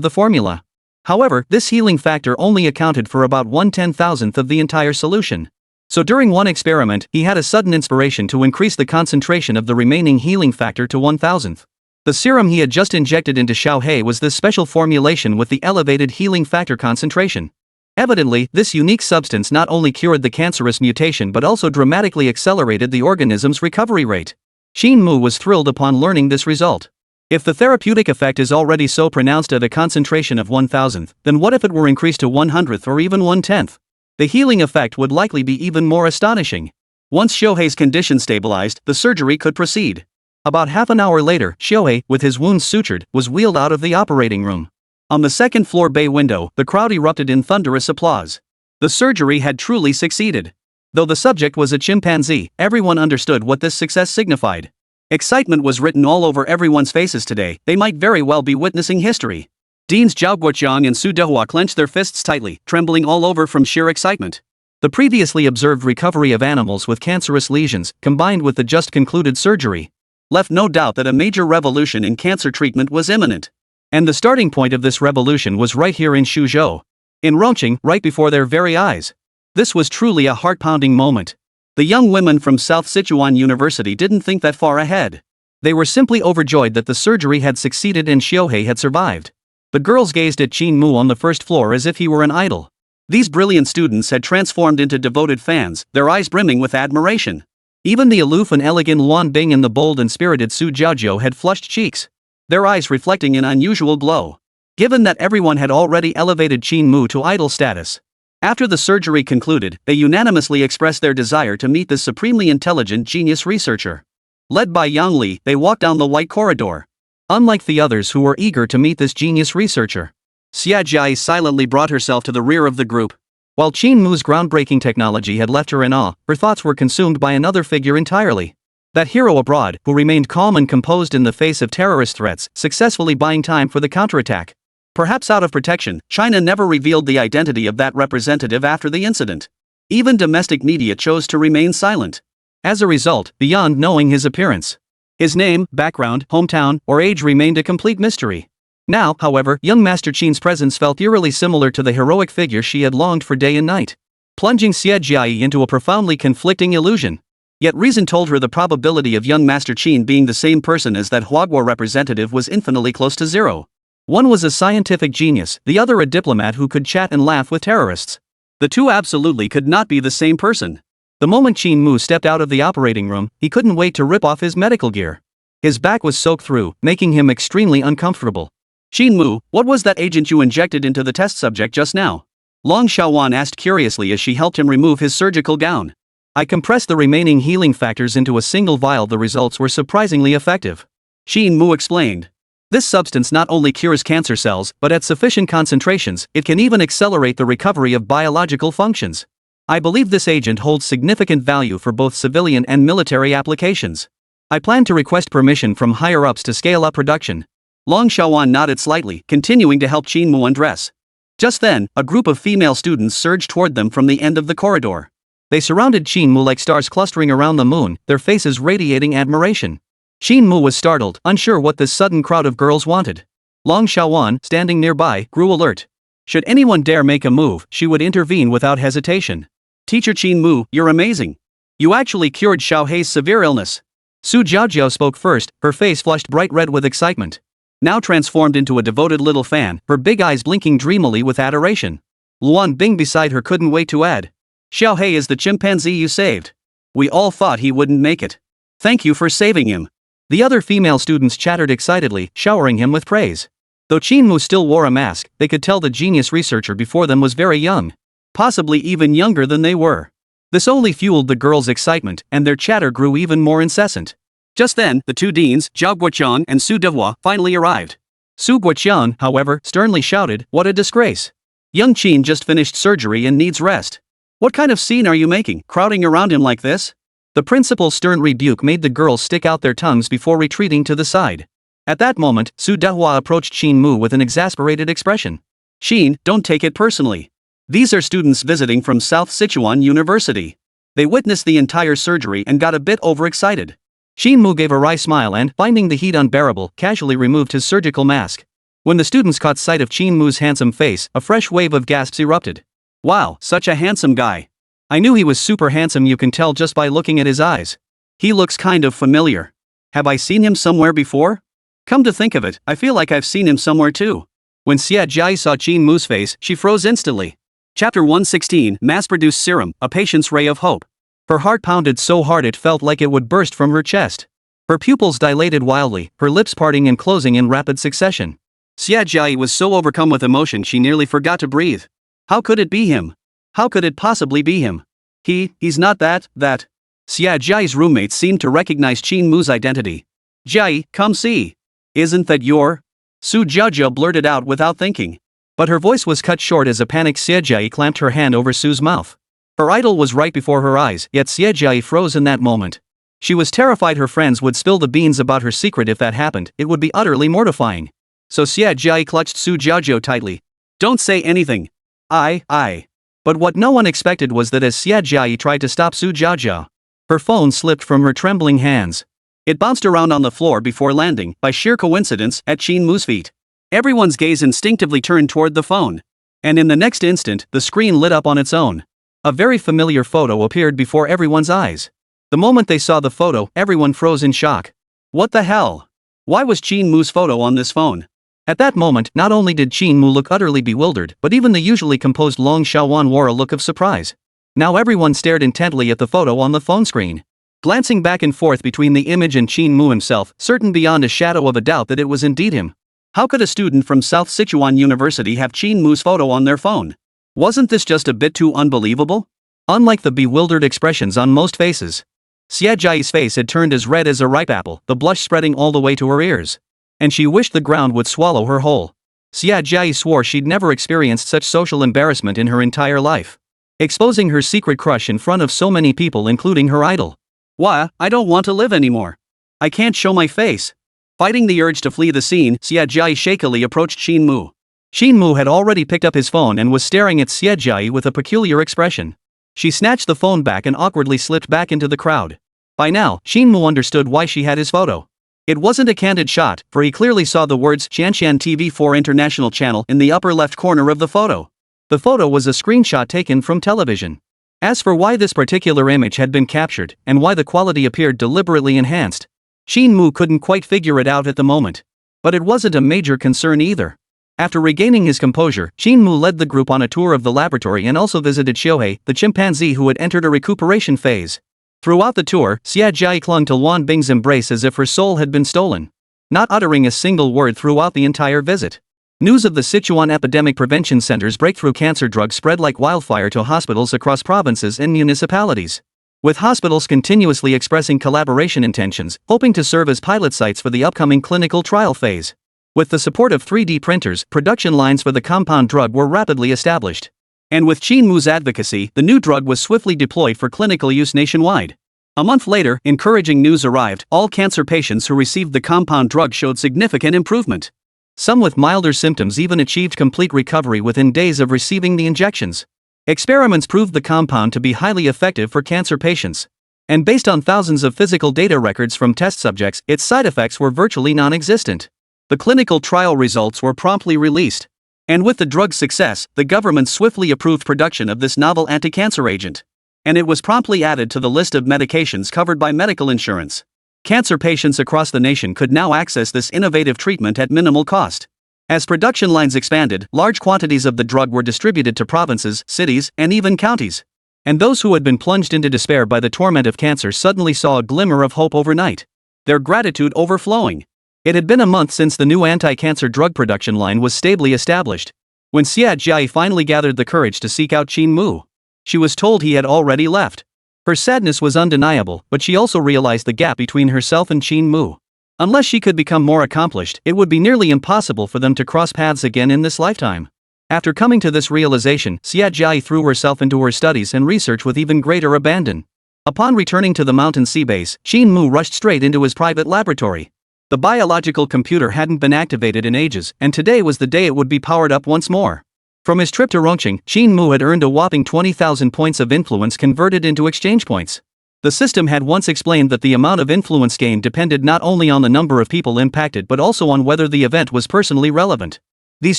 the formula. However, this healing factor only accounted for about 1/10,000th of the entire solution. So during one experiment, he had a sudden inspiration to increase the concentration of the remaining healing factor to 1,000th. The serum he had just injected into Xiuhei was this special formulation with the elevated healing factor concentration. Evidently, this unique substance not only cured the cancerous mutation but also dramatically accelerated the organism's recovery rate. Qin Mu was thrilled upon learning this result. If the therapeutic effect is already so pronounced at a concentration of 1,000th, then what if it were increased to 100th or even 1/10th? The healing effect would likely be even more astonishing. Once Xiuhei's condition stabilized, the surgery could proceed. About half an hour later, Xiuhei, with his wounds sutured, was wheeled out of the operating room. On the second-floor bay window, the crowd erupted in thunderous applause. The surgery had truly succeeded. Though the subject was a chimpanzee, everyone understood what this success signified. Excitement was written all over everyone's faces today. They might very well be witnessing history. Deans Zhao Guoqiang and Su Dehua clenched their fists tightly, trembling all over from sheer excitement. The previously observed recovery of animals with cancerous lesions, combined with the just concluded surgery, left no doubt that a major revolution in cancer treatment was imminent. And the starting point of this revolution was right here in Suzhou. In Rongqing, right before their very eyes. This was truly a heart-pounding moment. The young women from South Sichuan University didn't think that far ahead. They were simply overjoyed that the surgery had succeeded and Xiuhei had survived. The girls gazed at Qin Mu on the first floor as if he were an idol. These brilliant students had transformed into devoted fans, their eyes brimming with admiration. Even the aloof and elegant Luan Bing and the bold and spirited Su Jiaojiu had flushed cheeks, their eyes reflecting an unusual glow. Given that everyone had already elevated Qin Mu to idol status, after the surgery concluded, they unanimously expressed their desire to meet this supremely intelligent genius researcher. Led by Yang Li, they walked down the white corridor. Unlike the others who were eager to meet this genius researcher, Xia Jiai silently brought herself to the rear of the group. While Qin Mu's groundbreaking technology had left her in awe, her thoughts were consumed by another figure entirely. That hero abroad, who remained calm and composed in the face of terrorist threats, successfully buying time for the counterattack. Perhaps out of protection, China never revealed the identity of that representative after the incident. Even domestic media chose to remain silent. As a result, beyond knowing his appearance, his name, background, hometown, or age remained a complete mystery. Now, however, young Master Qin's presence felt eerily similar to the heroic figure she had longed for day and night, plunging Xie Jiai into a profoundly conflicting illusion. Yet reason told her the probability of young Master Qin being the same person as that Huaguo representative was infinitely close to zero. One was a scientific genius, the other a diplomat who could chat and laugh with terrorists. The two absolutely could not be the same person. The moment Qin Mu stepped out of the operating room, he couldn't wait to rip off his medical gear. His back was soaked through, making him extremely uncomfortable. "Qin Mu, what was that agent you injected into the test subject just now?" Long Xiaowan asked curiously as she helped him remove his surgical gown. I compressed the remaining healing factors into a single vial. The results were surprisingly effective. Qin Mu explained. This substance not only cures cancer cells, but at sufficient concentrations, it can even accelerate the recovery of biological functions. I believe this agent holds significant value for both civilian and military applications. I plan to request permission from higher-ups to scale up production. Long Xiaowan nodded slightly, continuing to help Qin Mu undress. Just then, a group of female students surged toward them from the end of the corridor. They surrounded Qin Mu like stars clustering around the moon, their faces radiating admiration. Qin Mu was startled, unsure what this sudden crowd of girls wanted. Long Xiaowan, standing nearby, grew alert. Should anyone dare make a move, she would intervene without hesitation. Teacher Qin Mu, you're amazing. You actually cured Xiao Hei's severe illness. Su Jiaojiao spoke first, her face flushed bright red with excitement. Now transformed into a devoted little fan, her big eyes blinking dreamily with adoration. Luan Bing beside her couldn't wait to add. Xiao Hei is the chimpanzee you saved. We all thought he wouldn't make it. Thank you for saving him. The other female students chattered excitedly, showering him with praise. Though Qin Mu still wore a mask, they could tell the genius researcher before them was very young. Possibly even younger than they were. This only fueled the girls' excitement, and their chatter grew even more incessant. Just then, the two deans, Zhao Guoqiang and Su Dehua, finally arrived. Su Guoqiang, however, sternly shouted, "What a disgrace! Young Qin just finished surgery and needs rest. What kind of scene are you making, crowding around him like this?" The principal's stern rebuke made the girls stick out their tongues before retreating to the side. At that moment, Su Dehua approached Qin Mu with an exasperated expression. "Qin, don't take it personally. These are students visiting from South Sichuan University. They witnessed the entire surgery and got a bit overexcited." Qin Mu gave a wry smile and, finding the heat unbearable, casually removed his surgical mask. When the students caught sight of Qin Mu's handsome face, a fresh wave of gasps erupted. "Wow, such a handsome guy. I knew he was super handsome, you can tell just by looking at his eyes. He looks kind of familiar. Have I seen him somewhere before? Come to think of it, I feel like I've seen him somewhere too." When Xia Jiai saw Qin Mu's face, she froze instantly. Chapter 116, Mass-Produced Serum, A Patient's Ray of Hope. Her heart pounded so hard it felt like it would burst from her chest. Her pupils dilated wildly, her lips parting and closing in rapid succession. Xia Jiai was so overcome with emotion she nearly forgot to breathe. How could it be him? How could it possibly be him? He's not that. Xia Jiai's roommates seemed to recognize Qin Mu's identity. "Jiai, come see. Isn't that your?" Su Jiaojiao blurted out without thinking. But her voice was cut short as a panicked Xia Jiai clamped her hand over Su's mouth. Her idol was right before her eyes, yet Xia Jiai froze in that moment. She was terrified her friends would spill the beans about her secret. If that happened, it would be utterly mortifying. So Xia Jiai clutched Su Jiaojiao tightly. "Don't say anything." I. But what no one expected was that as Xia Jiai tried to stop Su Jiaojiao, her phone slipped from her trembling hands. It bounced around on the floor before landing, by sheer coincidence, at Qin Mu's feet. Everyone's gaze instinctively turned toward the phone. And in the next instant, the screen lit up on its own. A very familiar photo appeared before everyone's eyes. The moment they saw the photo, everyone froze in shock. What the hell? Why was Qin Mu's photo on this phone? At that moment, not only did Qin Mu look utterly bewildered, but even the usually composed Long Xiaowan wore a look of surprise. Now everyone stared intently at the photo on the phone screen. Glancing back and forth between the image and Qin Mu himself, certain beyond a shadow of a doubt that it was indeed him. How could a student from South Sichuan University have Qin Mu's photo on their phone? Wasn't this just a bit too unbelievable? Unlike the bewildered expressions on most faces, Xia Jiai's face had turned as red as a ripe apple, the blush spreading all the way to her ears. And she wished the ground would swallow her whole. Xia Jiai swore she'd never experienced such social embarrassment in her entire life. Exposing her secret crush in front of so many people including her idol. "Why, I don't want to live anymore. I can't show my face." Fighting the urge to flee the scene, Xia Jiai shakily approached Qin Mu. Qin Mu had already picked up his phone and was staring at Xia Jiai with a peculiar expression. She snatched the phone back and awkwardly slipped back into the crowd. By now, Qin Mu understood why she had his photo. It wasn't a candid shot, for he clearly saw the words Xianshan TV4 International Channel in the upper left corner of the photo. The photo was a screenshot taken from television. As for why this particular image had been captured, and why the quality appeared deliberately enhanced, Qin Mu couldn't quite figure it out at the moment. But it wasn't a major concern either. After regaining his composure, Qin Mu led the group on a tour of the laboratory and also visited Xiaohei, the chimpanzee who had entered a recuperation phase. Throughout the tour, Xia Jiai clung to Luan Bing's embrace as if her soul had been stolen, not uttering a single word throughout the entire visit. News of the Sichuan Epidemic Prevention Center's breakthrough cancer drug spread like wildfire to hospitals across provinces and municipalities, with hospitals continuously expressing collaboration intentions, hoping to serve as pilot sites for the upcoming clinical trial phase. With the support of 3D printers, production lines for the compound drug were rapidly established. And with Qin Mu's advocacy, the new drug was swiftly deployed for clinical use nationwide. A month later, encouraging news arrived. All cancer patients who received the compound drug showed significant improvement. Some with milder symptoms even achieved complete recovery within days of receiving the injections. Experiments proved the compound to be highly effective for cancer patients. And based on thousands of physical data records from test subjects, its side effects were virtually non-existent. The clinical trial results were promptly released. And with the drug's success, the government swiftly approved production of this novel anti-cancer agent. And it was promptly added to the list of medications covered by medical insurance. Cancer patients across the nation could now access this innovative treatment at minimal cost. As production lines expanded, large quantities of the drug were distributed to provinces, cities, and even counties. And those who had been plunged into despair by the torment of cancer suddenly saw a glimmer of hope overnight. Their gratitude overflowing. It had been a month since the new anti-cancer drug production line was stably established. When Xia Jiai finally gathered the courage to seek out Qin Mu, she was told he had already left. Her sadness was undeniable, but she also realized the gap between herself and Qin Mu. Unless she could become more accomplished, it would be nearly impossible for them to cross paths again in this lifetime. After coming to this realization, Xia Jiai threw herself into her studies and research with even greater abandon. Upon returning to the mountain sea base, Qin Mu rushed straight into his private laboratory. The biological computer hadn't been activated in ages, and today was the day it would be powered up once more. From his trip to Rongqing, Qin Mu had earned a whopping 20,000 points of influence converted into exchange points. The system had once explained that the amount of influence gained depended not only on the number of people impacted but also on whether the event was personally relevant. These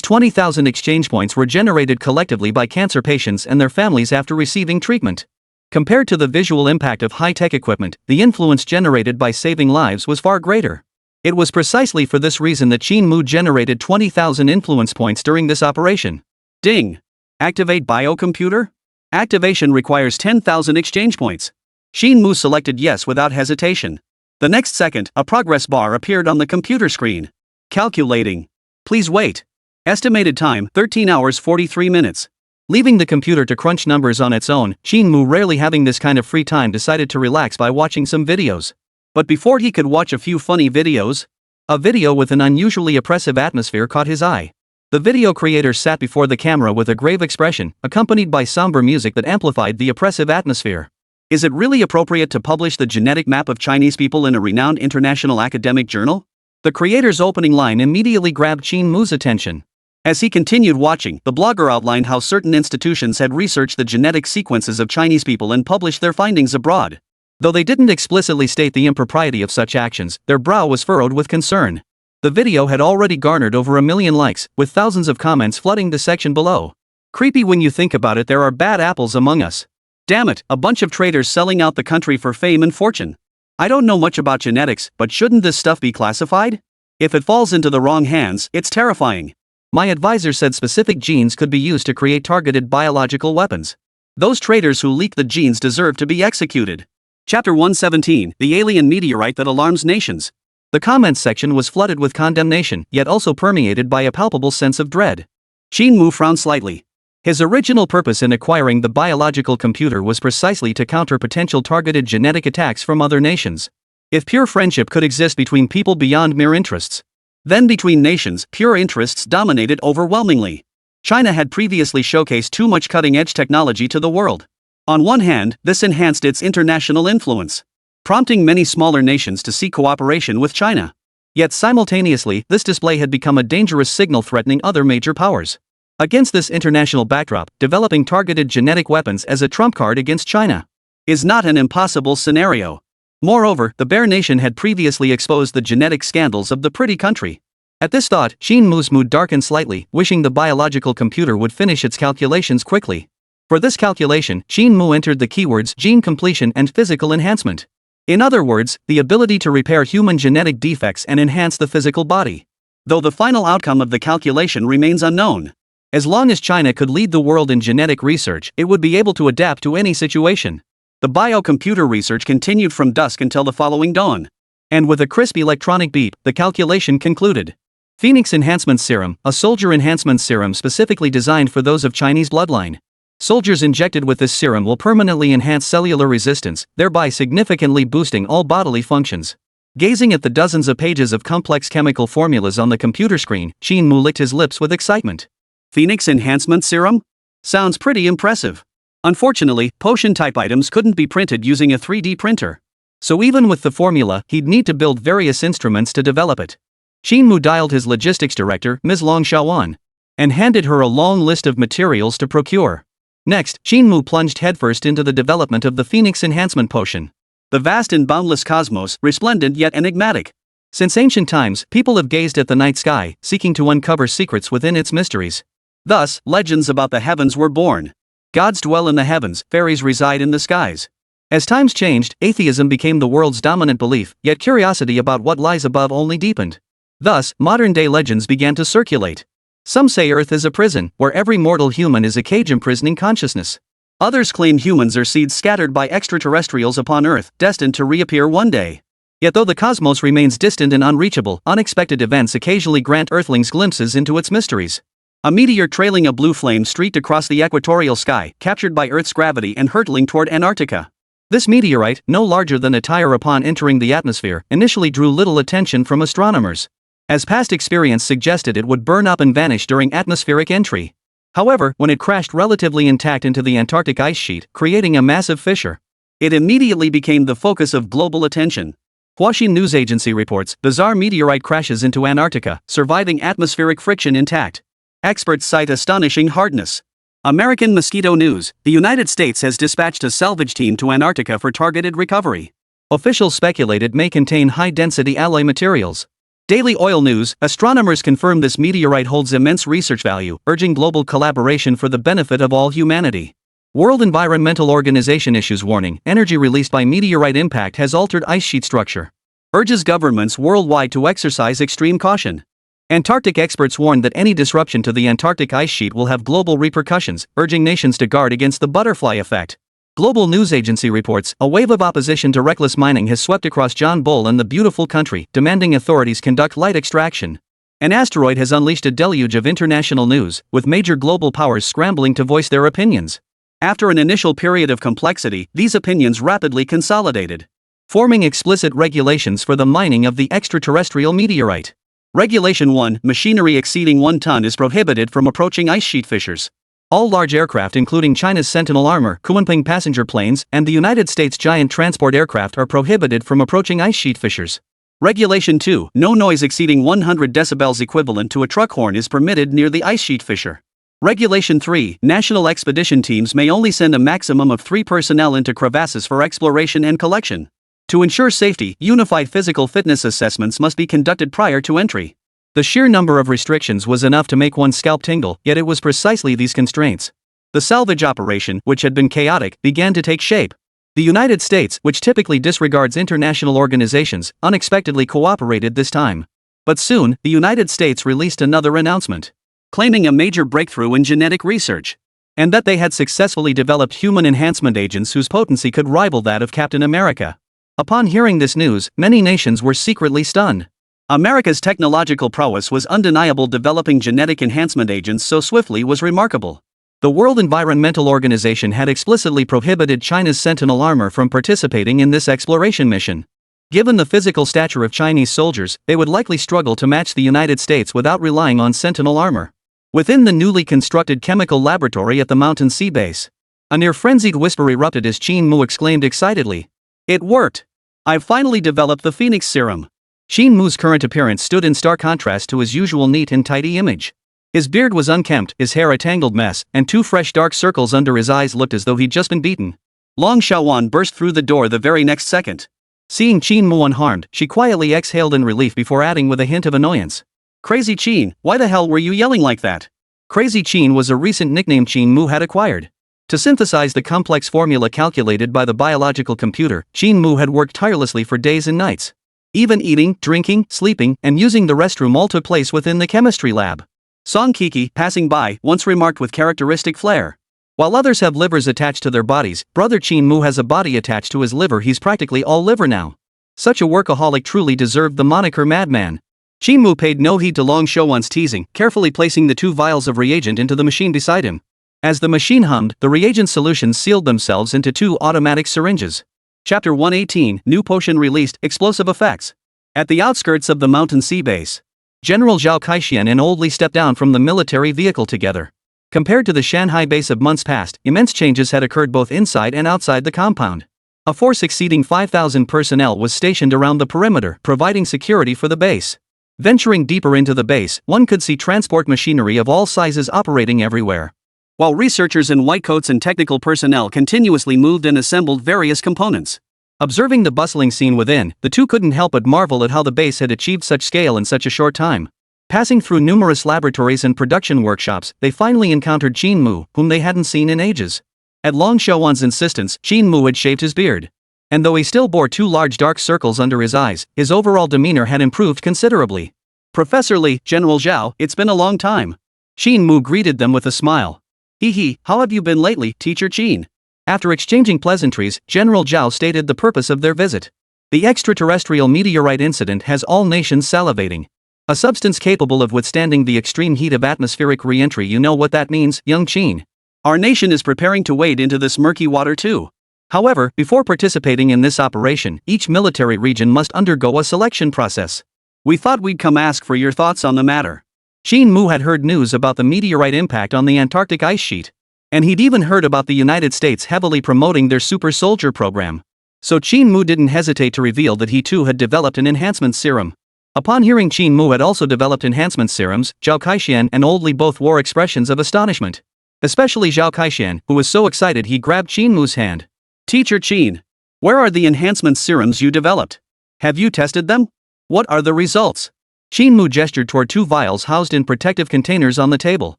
20,000 exchange points were generated collectively by cancer patients and their families after receiving treatment. Compared to the visual impact of high-tech equipment, the influence generated by saving lives was far greater. It was precisely for this reason that Qin Mu generated 20,000 influence points during this operation. Ding! Activate biocomputer? Activation requires 10,000 exchange points. Qin Mu selected yes without hesitation. The next second, a progress bar appeared on the computer screen. Calculating. Please wait. Estimated time, 13 hours 43 minutes. Leaving the computer to crunch numbers on its own, Qin Mu, rarely having this kind of free time, decided to relax by watching some videos. But before he could watch a few funny videos, a video with an unusually oppressive atmosphere caught his eye. The video creator sat before the camera with a grave expression, accompanied by somber music that amplified the oppressive atmosphere. Is it really appropriate to publish the genetic map of Chinese people in a renowned international academic journal? The creator's opening line immediately grabbed Qin Mu's attention. As he continued watching, the blogger outlined how certain institutions had researched the genetic sequences of Chinese people and published their findings abroad. Though they didn't explicitly state the impropriety of such actions, their brow was furrowed with concern. The video had already garnered over 1 million likes, with thousands of comments flooding the section below. Creepy when you think about it. There are bad apples among us. Damn it, a bunch of traitors selling out the country for fame and fortune. I don't know much about genetics, but shouldn't this stuff be classified? If it falls into the wrong hands, it's terrifying. My advisor said specific genes could be used to create targeted biological weapons. Those traitors who leaked the genes deserve to be executed. Chapter 117, The Alien Meteorite That Alarms Nations. The comments section was flooded with condemnation, yet also permeated by a palpable sense of dread. Qin Mu frowned slightly. His original purpose in acquiring the biological computer was precisely to counter potential targeted genetic attacks from other nations. If pure friendship could exist between people beyond mere interests, then between nations, pure interests dominated overwhelmingly. China had previously showcased too much cutting-edge technology to the world. On one hand, this enhanced its international influence, prompting many smaller nations to seek cooperation with China. Yet simultaneously, this display had become a dangerous signal threatening other major powers. Against this international backdrop, developing targeted genetic weapons as a trump card against China is not an impossible scenario. Moreover, the Bear Nation had previously exposed the genetic scandals of the pretty country. At this thought, Qin Mu's mood darkened slightly, wishing the biological computer would finish its calculations quickly. For this calculation, Qin Mu entered the keywords gene completion and physical enhancement. In other words, the ability to repair human genetic defects and enhance the physical body. Though the final outcome of the calculation remains unknown. As long as China could lead the world in genetic research, it would be able to adapt to any situation. The biocomputer research continued from dusk until the following dawn. And with a crisp electronic beep, the calculation concluded. Phoenix Enhancement Serum, a soldier enhancement serum specifically designed for those of Chinese bloodline. Soldiers injected with this serum will permanently enhance cellular resistance, thereby significantly boosting all bodily functions. Gazing at the dozens of pages of complex chemical formulas on the computer screen, Qin Mu licked his lips with excitement. Phoenix Enhancement Serum? Sounds pretty impressive. Unfortunately, potion-type items couldn't be printed using a 3D printer. So even with the formula, he'd need to build various instruments to develop it. Qin Mu dialed his logistics director, Ms. Long Xiaowan, and handed her a long list of materials to procure. Next, Qin Mu plunged headfirst into the development of the Phoenix Enhancement Potion. The vast and boundless cosmos, resplendent yet enigmatic. Since ancient times, people have gazed at the night sky, seeking to uncover secrets within its mysteries. Thus, legends about the heavens were born. Gods dwell in the heavens, fairies reside in the skies. As times changed, atheism became the world's dominant belief, yet curiosity about what lies above only deepened. Thus, modern-day legends began to circulate. Some say Earth is a prison, where every mortal human is a cage imprisoning consciousness. Others claim humans are seeds scattered by extraterrestrials upon Earth, destined to reappear one day. Yet though the cosmos remains distant and unreachable, unexpected events occasionally grant Earthlings glimpses into its mysteries. A meteor trailing a blue flame streaked across the equatorial sky, captured by Earth's gravity and hurtling toward Antarctica. This meteorite, no larger than a tire upon entering the atmosphere, initially drew little attention from astronomers, as past experience suggested it would burn up and vanish during atmospheric entry. However, when it crashed relatively intact into the Antarctic ice sheet, creating a massive fissure, it immediately became the focus of global attention. Huaxin news agency reports, bizarre meteorite crashes into Antarctica, surviving atmospheric friction intact. Experts cite astonishing hardness. American Mosquito News, the United States has dispatched a salvage team to Antarctica for targeted recovery. Officials speculate it may contain high-density alloy materials. Daily Oil News, astronomers confirm this meteorite holds immense research value, urging global collaboration for the benefit of all humanity. World Environmental Organization issues warning, energy released by meteorite impact has altered ice sheet structure. Urges governments worldwide to exercise extreme caution. Antarctic experts warn that any disruption to the Antarctic ice sheet will have global repercussions, urging nations to guard against the butterfly effect. Global News Agency reports, a wave of opposition to reckless mining has swept across John Bull and the beautiful country, demanding authorities conduct light extraction. An asteroid has unleashed a deluge of international news, with major global powers scrambling to voice their opinions. After an initial period of complexity, these opinions rapidly consolidated, forming explicit regulations for the mining of the extraterrestrial meteorite. Regulation 1, machinery exceeding 1 ton is prohibited from approaching ice sheet fissures. All large aircraft including China's Sentinel armor, Kunping passenger planes, and the United States giant transport aircraft are prohibited from approaching ice sheet fissures. Regulation 2, no noise exceeding 100 decibels equivalent to a truck horn is permitted near the ice sheet fissure. Regulation 3, national expedition teams may only send a maximum of 3 personnel into crevasses for exploration and collection. To ensure safety, unified physical fitness assessments must be conducted prior to entry. The sheer number of restrictions was enough to make one's scalp tingle, yet it was precisely these constraints. The salvage operation, which had been chaotic, began to take shape. The United States, which typically disregards international organizations, unexpectedly cooperated this time. But soon, the United States released another announcement, claiming a major breakthrough in genetic research, and that they had successfully developed human enhancement agents whose potency could rival that of Captain America. Upon hearing this news, many nations were secretly stunned. America's technological prowess was undeniable. Developing genetic enhancement agents so swiftly was remarkable. The World Environmental Organization had explicitly prohibited China's Sentinel armor from participating in this exploration mission. Given the physical stature of Chinese soldiers, they would likely struggle to match the United States without relying on Sentinel armor. Within the newly constructed chemical laboratory at the Mountain Sea Base, a near-frenzied whisper erupted as Qin Mu exclaimed excitedly, "It worked! I've finally developed the Phoenix Serum." Qin Mu's current appearance stood in stark contrast to his usual neat and tidy image. His beard was unkempt, his hair a tangled mess, and 2 fresh dark circles under his eyes looked as though he'd just been beaten. Long Xiaowan burst through the door the very next second. Seeing Qin Mu unharmed, she quietly exhaled in relief before adding with a hint of annoyance, "Crazy Qin, why the hell were you yelling like that?" Crazy Qin was a recent nickname Qin Mu had acquired. To synthesize the complex formula calculated by the biological computer, Qin Mu had worked tirelessly for days and nights. Even eating, drinking, sleeping, and using the restroom all took place within the chemistry lab. Song Keke, passing by, once remarked with characteristic flair, "While others have livers attached to their bodies, brother Qin Mu has a body attached to his liver. He's practically all liver now." Such a workaholic truly deserved the moniker madman. Qin Mu paid no heed to Long Shouwan's teasing, carefully placing the 2 vials of reagent into the machine beside him. As the machine hummed, the reagent solutions sealed themselves into 2 automatic syringes. Chapter 118, New Potion Released, Explosive Effects. At the outskirts of the Mountain Sea Base, General Zhao Kaixian and Old Li stepped down from the military vehicle together. Compared to the Shanghai base of months past, immense changes had occurred both inside and outside the compound. A force exceeding 5,000 personnel was stationed around the perimeter, providing security for the base. Venturing deeper into the base, one could see transport machinery of all sizes operating everywhere, while researchers in white coats and technical personnel continuously moved and assembled various components. Observing the bustling scene within, the two couldn't help but marvel at how the base had achieved such scale in such a short time. Passing through numerous laboratories and production workshops, they finally encountered Qin Mu, whom they hadn't seen in ages. At Long Shouwan's insistence, Qin Mu had shaved his beard. And though he still bore 2 large dark circles under his eyes, his overall demeanor had improved considerably. "Professor Li, General Zhao, it's been a long time." Qin Mu greeted them with a smile. "Hee, how have you been lately, Teacher Qin?" After exchanging pleasantries, General Zhao stated the purpose of their visit. The extraterrestrial meteorite incident has all nations salivating. A substance capable of withstanding the extreme heat of atmospheric re-entry. You know what that means, young Qin. Our nation is preparing to wade into this murky water too. However, before participating in this operation, each military region must undergo a selection process. We thought we'd come ask for your thoughts on the matter. Qin Mu had heard news about the meteorite impact on the Antarctic ice sheet. And he'd even heard about the United States heavily promoting their super soldier program. So Qin Mu didn't hesitate to reveal that he too had developed an enhancement serum. Upon hearing Qin Mu had also developed enhancement serums, Zhao Kaixian and Old Li both wore expressions of astonishment. Especially Zhao Kaixian, who was so excited he grabbed Qin Mu's hand. "Teacher Qin, where are the enhancement serums you developed? Have you tested them? What are the results?" Qin Mu gestured toward 2 vials housed in protective containers on the table.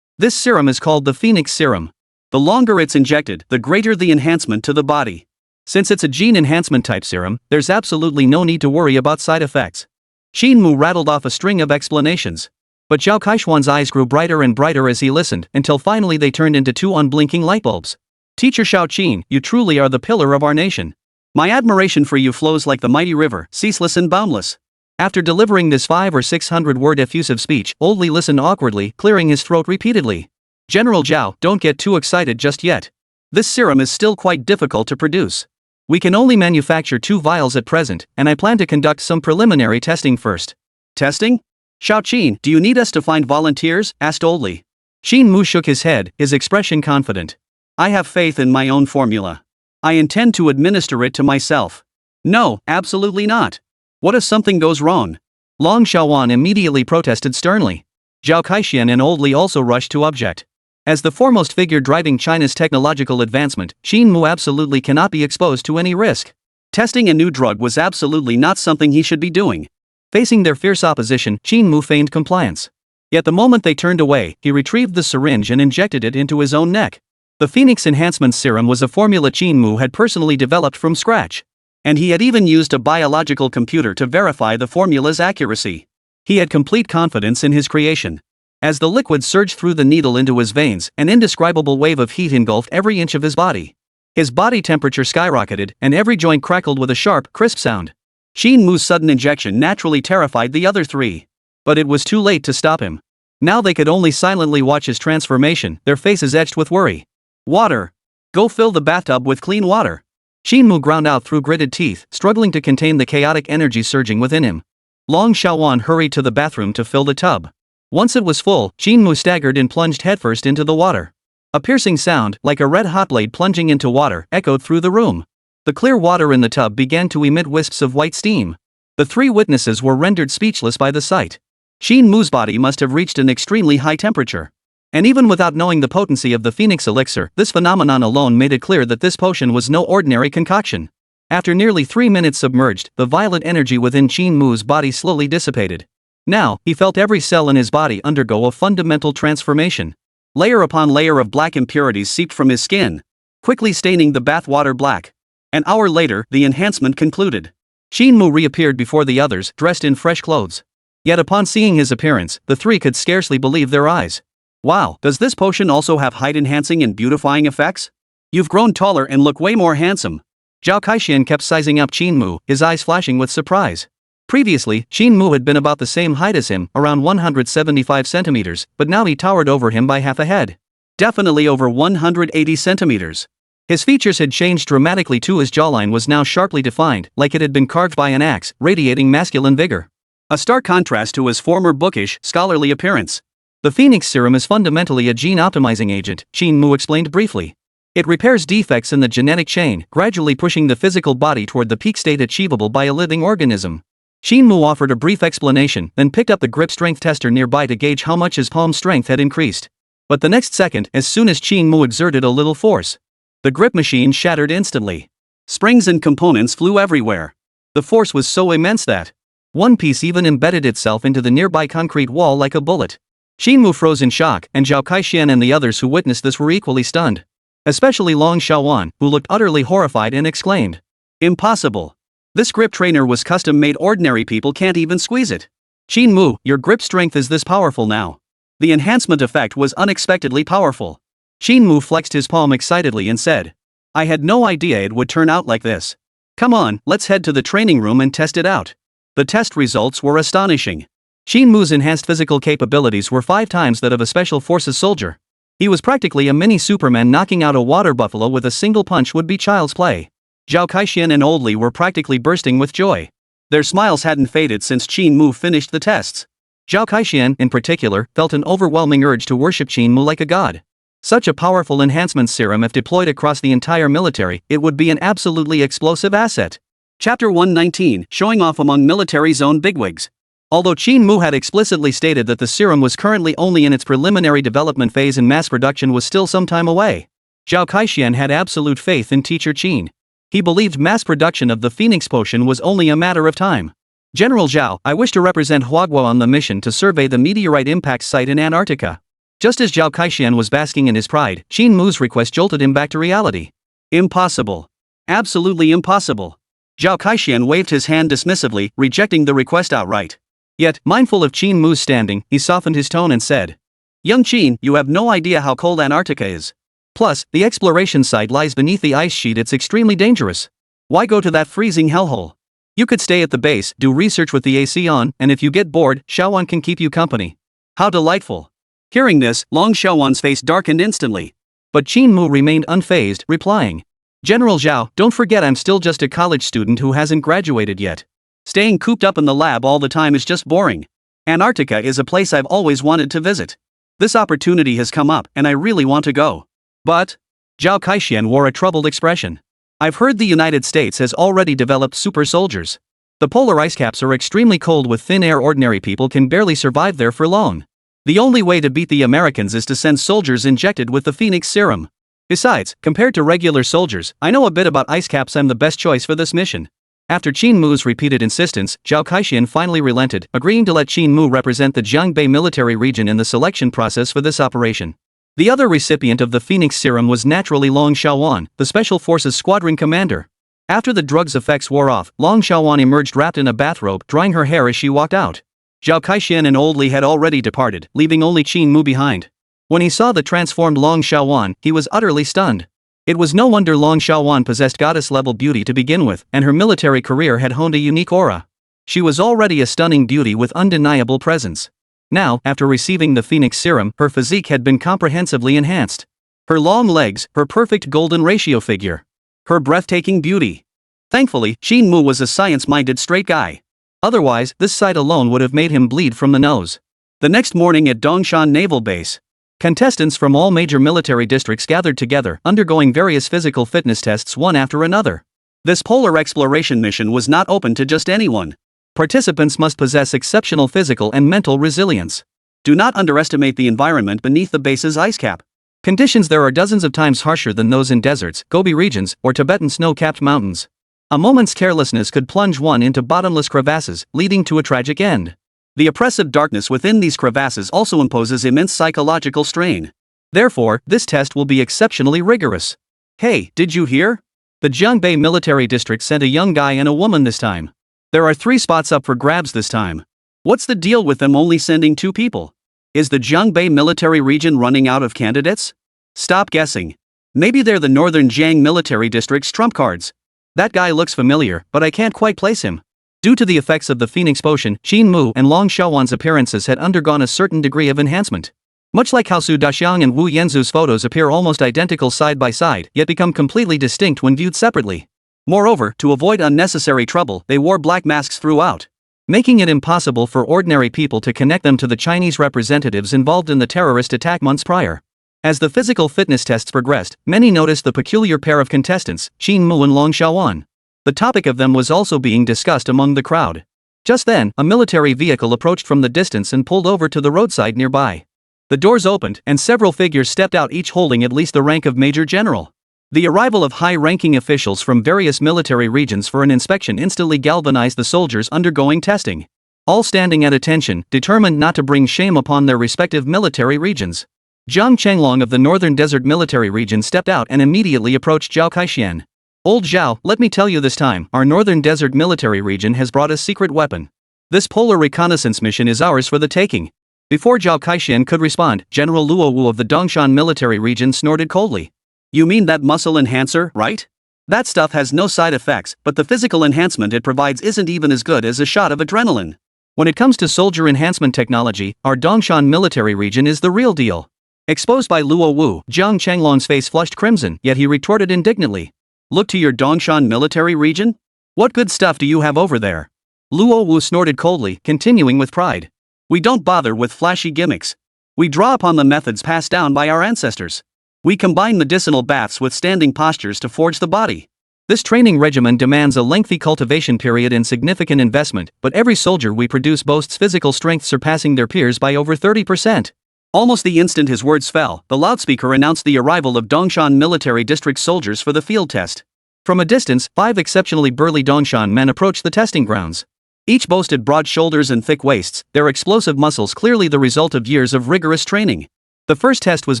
This serum is called the Phoenix Serum. The longer it's injected, the greater the enhancement to the body. Since it's a gene enhancement type serum, there's absolutely no need to worry about side effects. Qin Mu rattled off a string of explanations. But Zhao Kaishuan's eyes grew brighter and brighter as he listened, until finally they turned into 2 unblinking light bulbs. "Teacher Shao Qin, you truly are the pillar of our nation. My admiration for you flows like the mighty river, ceaseless and boundless." After delivering this 500 or 600 word effusive speech, Old Li listened awkwardly, clearing his throat repeatedly. "General Zhao, don't get too excited just yet. This serum is still quite difficult to produce. We can only manufacture 2 vials at present, and I plan to conduct some preliminary testing first." "Testing? Shao Qin, do you need us to find volunteers?" asked Old Li. Qin Mu shook his head, his expression confident. "I have faith in my own formula. I intend to administer it to myself." "No, absolutely not. What if something goes wrong?" Long Shouwan immediately protested sternly. Zhao Kaixian and Old Li also rushed to object. As the foremost figure driving China's technological advancement, Qin Mu absolutely cannot be exposed to any risk. Testing a new drug was absolutely not something he should be doing. Facing their fierce opposition, Qin Mu feigned compliance. Yet the moment they turned away, he retrieved the syringe and injected it into his own neck. The Phoenix Enhancement Serum was a formula Qin Mu had personally developed from scratch. And he had even used a biological computer to verify the formula's accuracy. He had complete confidence in his creation. As the liquid surged through the needle into his veins, an indescribable wave of heat engulfed every inch of his body. His body temperature skyrocketed, and every joint crackled with a sharp, crisp sound. Qin Mu's sudden injection naturally terrified the other 3. But it was too late to stop him. Now they could only silently watch his transformation, their faces etched with worry. "Water! Go fill the bathtub with clean water." Qin Mu ground out through gritted teeth, struggling to contain the chaotic energy surging within him. Long Shouwan hurried to the bathroom to fill the tub. Once it was full, Qin Mu staggered and plunged headfirst into the water. A piercing sound, like a red-hot blade plunging into water, echoed through the room. The clear water in the tub began to emit wisps of white steam. The 3 witnesses were rendered speechless by the sight. Qin Mu's body must have reached an extremely high temperature. And even without knowing the potency of the Phoenix Elixir, this phenomenon alone made it clear that this potion was no ordinary concoction. After nearly 3 minutes submerged, the violent energy within Qin Mu's body slowly dissipated. Now, he felt every cell in his body undergo a fundamental transformation. Layer upon layer of black impurities seeped from his skin, quickly staining the bath water black. An hour later, the enhancement concluded. Qin Mu reappeared before the others, dressed in fresh clothes. Yet upon seeing his appearance, the 3 could scarcely believe their eyes. "Wow, does this potion also have height-enhancing and beautifying effects? You've grown taller and look way more handsome." Zhao Kaixian kept sizing up Qin Mu, his eyes flashing with surprise. Previously, Qin Mu had been about the same height as him, around 175 centimeters, but now he towered over him by half a head. Definitely over 180 centimeters. His features had changed dramatically too. His jawline was now sharply defined, like it had been carved by an axe, radiating masculine vigor. A stark contrast to his former bookish, scholarly appearance. The Phoenix Serum is fundamentally a gene-optimizing agent, Qin Mu explained briefly. It repairs defects in the genetic chain, gradually pushing the physical body toward the peak state achievable by a living organism. Qin Mu offered a brief explanation, then picked up the grip strength tester nearby to gauge how much his palm strength had increased. But the next second, as soon as Qin Mu exerted a little force, the grip machine shattered instantly. Springs and components flew everywhere. The force was so immense that one piece even embedded itself into the nearby concrete wall like a bullet. Qin Mu froze in shock, and Zhao Kaixian and the others who witnessed this were equally stunned. Especially Long Xiaowan, who looked utterly horrified and exclaimed, "Impossible! This grip trainer was custom-made. Ordinary people can't even squeeze it. Qin Mu, your grip strength is this powerful now." The enhancement effect was unexpectedly powerful. Qin Mu flexed his palm excitedly and said, "I had no idea it would turn out like this. Come on, let's head to the training room and test it out." The test results were astonishing. Qin Mu's enhanced physical capabilities were 5 times that of a special forces soldier. He was practically a mini Superman. Knocking out a water buffalo with a single punch would be child's play. Zhao Kaixian and Old Li were practically bursting with joy. Their smiles hadn't faded since Qin Mu finished the tests. Zhao Kaixian, in particular, felt an overwhelming urge to worship Qin Mu like a god. Such a powerful enhancement serum, if deployed across the entire military, it would be an absolutely explosive asset. Chapter 119, Showing Off Among Military Zone Bigwigs. Although Qin Mu had explicitly stated that the serum was currently only in its preliminary development phase and mass production was still some time away, Zhao Kaixian had absolute faith in teacher Qin. He believed mass production of the Phoenix Potion was only a matter of time. "General Zhao, I wish to represent Huaguo on the mission to survey the meteorite impact site in Antarctica." Just as Zhao Kaixian was basking in his pride, Qin Mu's request jolted him back to reality. "Impossible. Absolutely impossible." Zhao Kaixian waved his hand dismissively, rejecting the request outright. Yet, mindful of Qin Mu's standing, he softened his tone and said, "Young Qin, you have no idea how cold Antarctica is. Plus, the exploration site lies beneath the ice sheet. It's extremely dangerous. Why go to that freezing hellhole? You could stay at the base, do research with the AC on, and if you get bored, Xiaowan can keep you company." How delightful. Hearing this, Long Xiaowan's face darkened instantly. But Qin Mu remained unfazed, replying, "General Zhao, don't forget I'm still just a college student who hasn't graduated yet. Staying cooped up in the lab all the time is just boring. Antarctica is a place I've always wanted to visit. This opportunity has come up, and I really want to go." "But?" Zhao Kaixian wore a troubled expression. "I've heard the United States has already developed super soldiers. The polar ice caps are extremely cold with thin air. Ordinary people can barely survive there for long. The only way to beat the Americans is to send soldiers injected with the Phoenix Serum. Besides, compared to regular soldiers, I know a bit about ice caps. I'm the best choice for this mission." After Qin Mu's repeated insistence, Zhao Kaixian finally relented, agreeing to let Qin Mu represent the Jiangbei military region in the selection process for this operation. The other recipient of the Phoenix Serum was naturally Long Xiaowan, the Special Forces Squadron commander. After the drug's effects wore off, Long Xiaowan emerged wrapped in a bathrobe, drying her hair as she walked out. Zhao Kaixian and Old Li had already departed, leaving only Qin Mu behind. When he saw the transformed Long Xiaowan, he was utterly stunned. It was no wonder Long Xiaowan possessed goddess-level beauty to begin with, and her military career had honed a unique aura. She was already a stunning beauty with undeniable presence. Now, after receiving the Phoenix Serum, her physique had been comprehensively enhanced. Her long legs, her perfect golden ratio figure, her breathtaking beauty. Thankfully, Qin Mu was a science-minded straight guy. Otherwise, this sight alone would have made him bleed from the nose. The next morning at Dongshan Naval Base, contestants from all major military districts gathered together, undergoing various physical fitness tests one after another. This polar exploration mission was not open to just anyone. Participants must possess exceptional physical and mental resilience. Do not underestimate the environment beneath the base's ice cap. Conditions there are dozens of times harsher than those in deserts, Gobi regions, or Tibetan snow-capped mountains. A moment's carelessness could plunge one into bottomless crevasses, leading to a tragic end. The oppressive darkness within these crevasses also imposes immense psychological strain. Therefore, this test will be exceptionally rigorous. Hey, did you hear? The Jiangbei military district sent a young guy and a woman this time. There are 3 spots up for grabs this time. What's the deal with them only sending 2 people? Is the Jiangbei military region running out of candidates? Stop guessing. Maybe they're the northern Jiang military district's trump cards. That guy looks familiar, but I can't quite place him. Due to the effects of the Phoenix Potion, Qin Mu and Long Xiaowan's appearances had undergone a certain degree of enhancement. Much like how Su Daxiang and Wu Yanzu's photos appear almost identical side by side, yet become completely distinct when viewed separately. Moreover, to avoid unnecessary trouble, they wore black masks throughout, making it impossible for ordinary people to connect them to the Chinese representatives involved in the terrorist attack months prior. As the physical fitness tests progressed, many noticed the peculiar pair of contestants, Qin Mu and Long Xiaowan. The topic of them was also being discussed among the crowd. Just then, a military vehicle approached from the distance and pulled over to the roadside nearby. The doors opened, and several figures stepped out, each holding at least the rank of Major General. The arrival of high-ranking officials from various military regions for an inspection instantly galvanized the soldiers undergoing testing, all standing at attention, determined not to bring shame upon their respective military regions. Jiang Chenglong of the Northern Desert Military Region stepped out and immediately approached Zhao Kaixian. "Old Zhao, let me tell you this time, our Northern Desert Military Region has brought a secret weapon. This polar reconnaissance mission is ours for the taking." Before Zhao Kaixian could respond, General Luo Wu of the Dongshan Military Region snorted coldly. "You mean that muscle enhancer, right? That stuff has no side effects, but the physical enhancement it provides isn't even as good as a shot of adrenaline. When it comes to soldier enhancement technology, our Dongshan Military Region is the real deal." Exposed by Luo Wu, Jiang Chenglong's face flushed crimson, yet he retorted indignantly. "Look to your Dongshan Military Region? What good stuff do you have over there?" Luo Wu snorted coldly, continuing with pride. "We don't bother with flashy gimmicks. We draw upon the methods passed down by our ancestors. We combine medicinal baths with standing postures to forge the body. This training regimen demands a lengthy cultivation period and significant investment, but every soldier we produce boasts physical strength surpassing their peers by over 30%. Almost the instant his words fell, the loudspeaker announced the arrival of Dongshan Military District soldiers for the field test. From a distance, 5 exceptionally burly Dongshan men approached the testing grounds. Each boasted broad shoulders and thick waists, their explosive muscles clearly the result of years of rigorous training. The first test was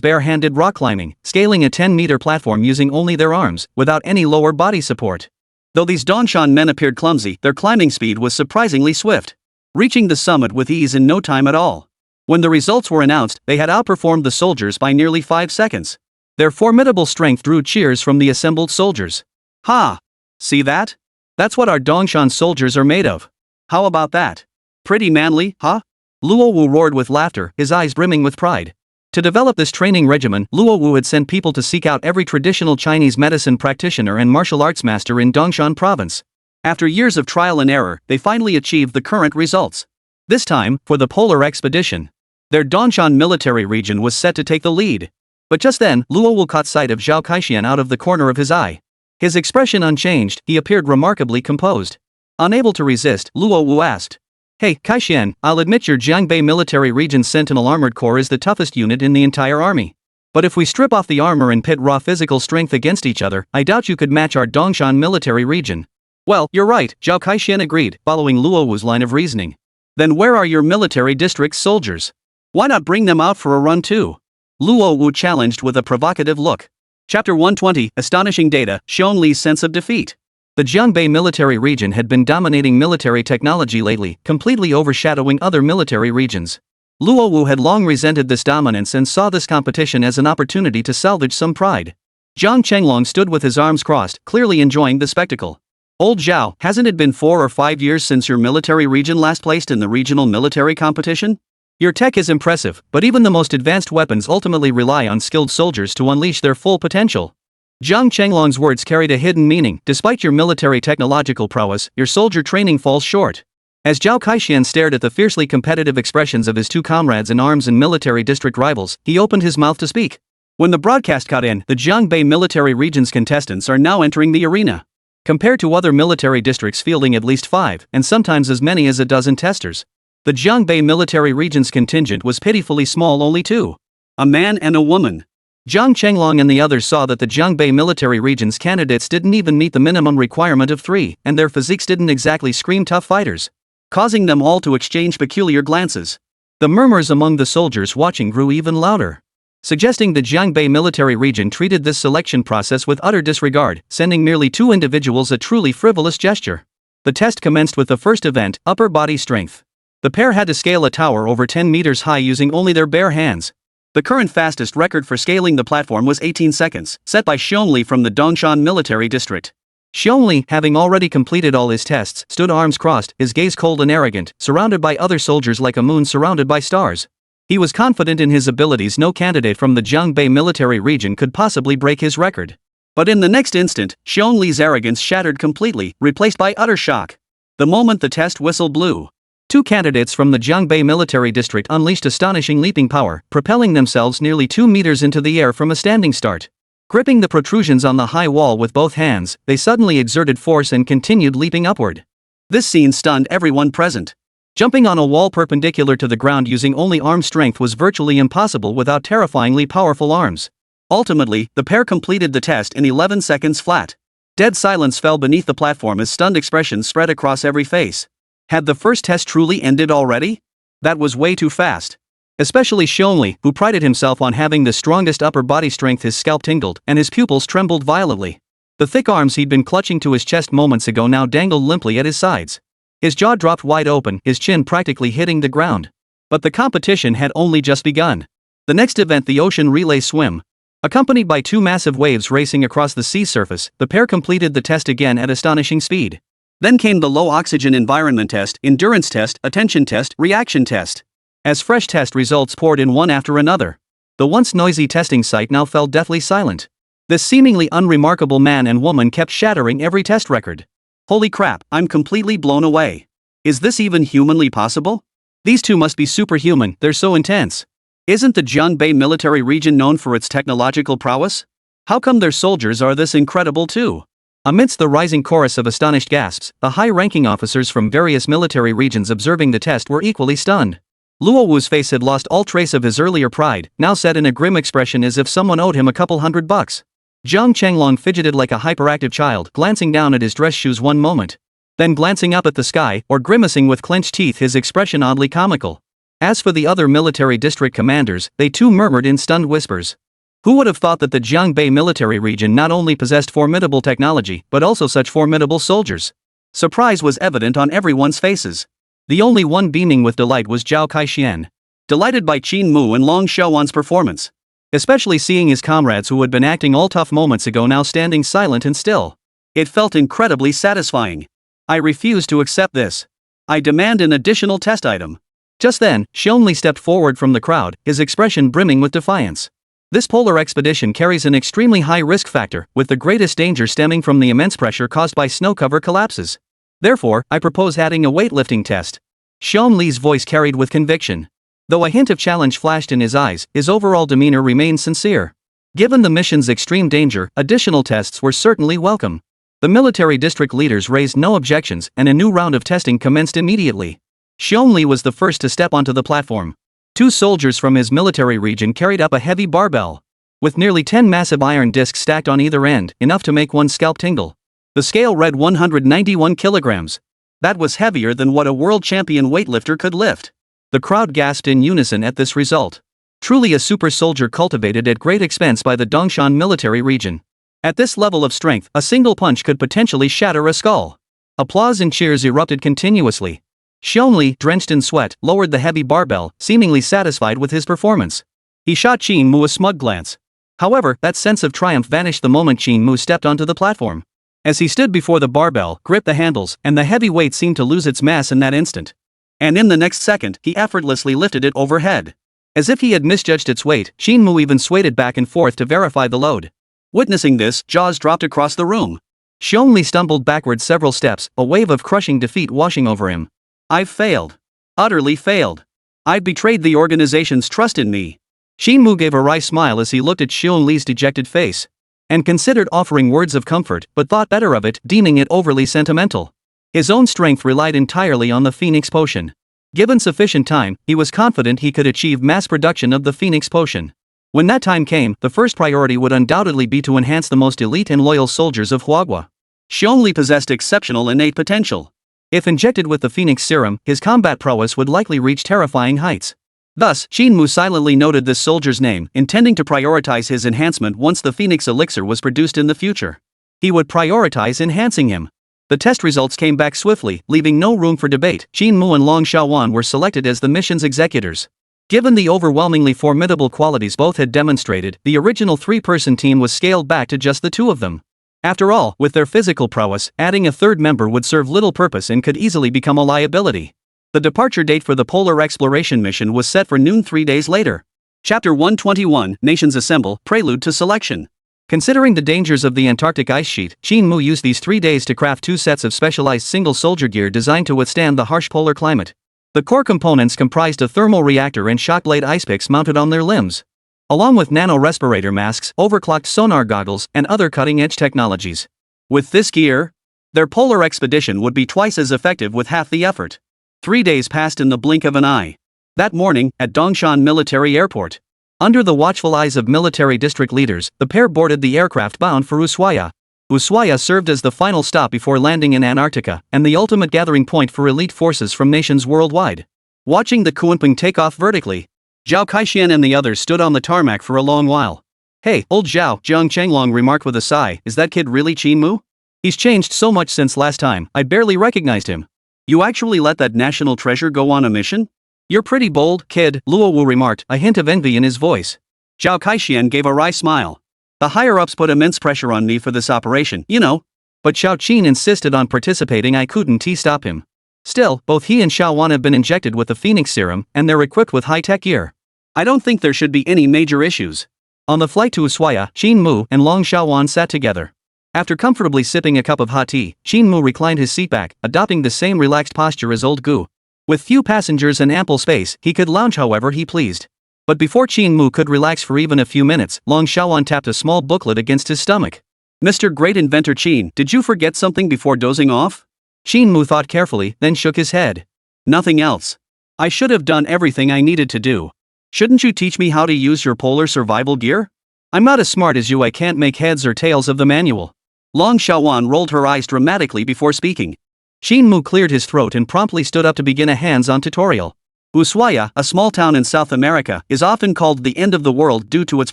bare-handed rock climbing, scaling a 10-meter platform using only their arms, without any lower body support. Though these Dongshan men appeared clumsy, their climbing speed was surprisingly swift, reaching the summit with ease in no time at all. When the results were announced, they had outperformed the soldiers by nearly 5 seconds. Their formidable strength drew cheers from the assembled soldiers. "Ha! See that? That's what our Dongshan soldiers are made of. How about that? Pretty manly, huh?" Luo Wu roared with laughter, his eyes brimming with pride. To develop this training regimen, Luo Wu had sent people to seek out every traditional Chinese medicine practitioner and martial arts master in Dongshan province. After years of trial and error, they finally achieved the current results. This time, for the polar expedition, their Dongshan Military Region was set to take the lead. But just then, Luo Wu caught sight of Zhao Kaixian out of the corner of his eye. His expression unchanged, he appeared remarkably composed. Unable to resist, Luo Wu asked, "Hey, Kaixian, I'll admit your Jiangbei Military Region's Sentinel Armored Corps is the toughest unit in the entire army. But if we strip off the armor and pit raw physical strength against each other, I doubt you could match our Dongshan Military Region." "Well, you're right," Zhao Kaixian agreed, following Luo Wu's line of reasoning. "Then where are your military district's soldiers? Why not bring them out for a run too?" Luo Wu challenged with a provocative look. Chapter 120, Astonishing Data, Xiong Li's Sense of Defeat. The Jiangbei Military Region had been dominating military technology lately, completely overshadowing other military regions. Luo Wu had long resented this dominance and saw this competition as an opportunity to salvage some pride. Jiang Chenglong stood with his arms crossed, clearly enjoying the spectacle. "Old Zhao, hasn't it been 4 or 5 years since your military region last placed in the regional military competition? Your tech is impressive, but even the most advanced weapons ultimately rely on skilled soldiers to unleash their full potential." Jiang Chenglong's words carried a hidden meaning. Despite your military technological prowess, your soldier training falls short. As Zhao Kaixian stared at the fiercely competitive expressions of his 2 comrades in arms and military district rivals, he opened his mouth to speak. When the broadcast cut in, the Jiangbei Military Region's contestants are now entering the arena. Compared to other military districts fielding at least 5, and sometimes as many as a dozen testers, the Jiangbei Military Region's contingent was pitifully small, only 2. A man and a woman. Jiang Chenglong and the others saw that the Jiangbei Military Region's candidates didn't even meet the minimum requirement of 3, and their physiques didn't exactly scream tough fighters, causing them all to exchange peculiar glances. The murmurs among the soldiers watching grew even louder, suggesting the Jiangbei Military Region treated this selection process with utter disregard, sending merely 2 individuals a truly frivolous gesture. The test commenced with the first event, upper body strength. The pair had to scale a tower over 10 meters high using only their bare hands. The current fastest record for scaling the platform was 18 seconds, set by Xiong Li from the Dongshan Military District. Xiongli, having already completed all his tests, stood arms crossed, his gaze cold and arrogant, surrounded by other soldiers like a moon surrounded by stars. He was confident in his abilities. No candidate from the Jiangbei military region could possibly break his record. But in the next instant, Xiongli's arrogance shattered completely, replaced by utter shock. The moment the test whistle blew, two candidates from the Jiangbei military district unleashed astonishing leaping power, propelling themselves nearly 2 meters into the air from a standing start. Gripping the protrusions on the high wall with both hands, they suddenly exerted force and continued leaping upward. This scene stunned everyone present. Jumping on a wall perpendicular to the ground using only arm strength was virtually impossible without terrifyingly powerful arms. Ultimately, the pair completed the test in 11 seconds flat. Dead silence fell beneath the platform as stunned expressions spread across every face. Had the first test truly ended already? That was way too fast. Especially Xiongli, who prided himself on having the strongest upper body strength. His scalp tingled, and his pupils trembled violently. The thick arms he'd been clutching to his chest moments ago now dangled limply at his sides. His jaw dropped wide open, his chin practically hitting the ground. But the competition had only just begun. The next event, the ocean relay swim. Accompanied by 2 massive waves racing across the sea surface, the pair completed the test again at astonishing speed. Then came the low oxygen environment test, endurance test, attention test, reaction test. As fresh test results poured in one after another, the once noisy testing site now fell deathly silent. This seemingly unremarkable man and woman kept shattering every test record. Holy crap, I'm completely blown away. Is this even humanly possible? These two must be superhuman, they're so intense. Isn't the Jiangbei military region known for its technological prowess? How come their soldiers are this incredible too? Amidst the rising chorus of astonished gasps, the high-ranking officers from various military regions observing the test were equally stunned. Luowu's face had lost all trace of his earlier pride, now set in a grim expression as if someone owed him a couple $100. Zhang Chenglong fidgeted like a hyperactive child, glancing down at his dress shoes one moment, then glancing up at the sky, or grimacing with clenched teeth, his expression oddly comical. As for the other military district commanders, they too murmured in stunned whispers. Who would have thought that the Jiangbei military region not only possessed formidable technology, but also such formidable soldiers? Surprise was evident on everyone's faces. The only one beaming with delight was Zhao Kaixian, delighted by Qin Mu and Long Xiaowan's performance. Especially seeing his comrades who had been acting all tough moments ago now standing silent and still. It felt incredibly satisfying. I refuse to accept this. I demand an additional test item. Just then, Xiongli stepped forward from the crowd, his expression brimming with defiance. This polar expedition carries an extremely high risk factor, with the greatest danger stemming from the immense pressure caused by snow cover collapses. Therefore, I propose adding a weightlifting test. Xiongli's voice carried with conviction. Though a hint of challenge flashed in his eyes, his overall demeanor remained sincere. Given the mission's extreme danger, additional tests were certainly welcome. The military district leaders raised no objections, and a new round of testing commenced immediately. Xiongli was the first to step onto the platform. 2 soldiers from his military region carried up a heavy barbell, with nearly 10 massive iron discs stacked on either end, enough to make one's scalp tingle. The scale read 191 kilograms. That was heavier than what a world champion weightlifter could lift. The crowd gasped in unison at this result. Truly a super soldier cultivated at great expense by the Dongshan military region. At this level of strength, a single punch could potentially shatter a skull. Applause and cheers erupted continuously. Xiongli, drenched in sweat, lowered the heavy barbell, seemingly satisfied with his performance. He shot Qin Mu a smug glance. However, that sense of triumph vanished the moment Qin Mu stepped onto the platform. As he stood before the barbell, gripped the handles, and the heavy weight seemed to lose its mass in that instant. And in the next second, he effortlessly lifted it overhead. As if he had misjudged its weight, Qin Mu even swayed back and forth to verify the load. Witnessing this, jaws dropped across the room. Xiongli stumbled backward several steps, a wave of crushing defeat washing over him. I've failed. Utterly failed. I've betrayed the organization's trust in me. Qin Mu gave a wry smile as he looked at Xiongli's dejected face, and considered offering words of comfort, but thought better of it, deeming it overly sentimental. His own strength relied entirely on the Phoenix Potion. Given sufficient time, he was confident he could achieve mass production of the Phoenix Potion. When that time came, the first priority would undoubtedly be to enhance the most elite and loyal soldiers of Huagua. Xiongli possessed exceptional innate potential. If injected with the Phoenix Serum, his combat prowess would likely reach terrifying heights. Thus, Qin Mu silently noted this soldier's name, intending to prioritize his enhancement once the Phoenix Elixir was produced in the future. He would prioritize enhancing him. The test results came back swiftly, leaving no room for debate. Qin Mu and Long Xiaowan were selected as the mission's executors. Given the overwhelmingly formidable qualities both had demonstrated, the original 3-person team was scaled back to just the 2 of them. After all, with their physical prowess, adding a third member would serve little purpose and could easily become a liability. The departure date for the polar exploration mission was set for noon 3 days later. Chapter 121, Nations Assemble, Prelude to Selection. Considering the dangers of the Antarctic ice sheet, Qin Mu used these 3 days to craft 2 sets of specialized single soldier gear designed to withstand the harsh polar climate. The core components comprised a thermal reactor and shock blade ice picks mounted on their limbs, along with nano-respirator masks, overclocked sonar goggles, and other cutting-edge technologies. With this gear, their polar expedition would be twice as effective with half the effort. 3 days passed in the blink of an eye. That morning, at Dongshan Military Airport, under the watchful eyes of military district leaders, the pair boarded the aircraft bound for Ushuaia. Ushuaia served as the final stop before landing in Antarctica, and the ultimate gathering point for elite forces from nations worldwide. Watching the Kunpeng take off vertically, Zhao Kaixian and the others stood on the tarmac for a long while. "Hey, old Zhao," Jiang Chenglong remarked with a sigh, "is that kid really Qin Mu? He's changed so much since last time, I barely recognized him." "You actually let that national treasure go on a mission? You're pretty bold, kid," Luo Wu remarked, a hint of envy in his voice. Zhao Kaixian gave a wry smile. "The higher-ups put immense pressure on me for this operation, you know." But Xiao Qin insisted on participating. I couldn't stop him. Still, both he and Xiao Wan have been injected with the Phoenix Serum, and they're equipped with high-tech gear. I don't think there should be any major issues. On the flight to Ushuaia, Qin Mu and Long Xiaowan sat together. After comfortably sipping a cup of hot tea, Qin Mu reclined his seat back, adopting the same relaxed posture as old Gu. With few passengers and ample space, he could lounge however he pleased. But before Qin Mu could relax for even a few minutes, Long Xiaowan tapped a small booklet against his stomach. "Mr. Great Inventor Qin, did you forget something before dozing off?" Qin Mu thought carefully, then shook his head. "Nothing else. I should have done everything I needed to do. Shouldn't you teach me how to use your polar survival gear? I'm not as smart as you. I can't make heads or tails of the manual." Long Xiaowan rolled her eyes dramatically before speaking. Qin Mu cleared his throat and promptly stood up to begin a hands-on tutorial. Ushuaia, a small town in South America, is often called the end of the world due to its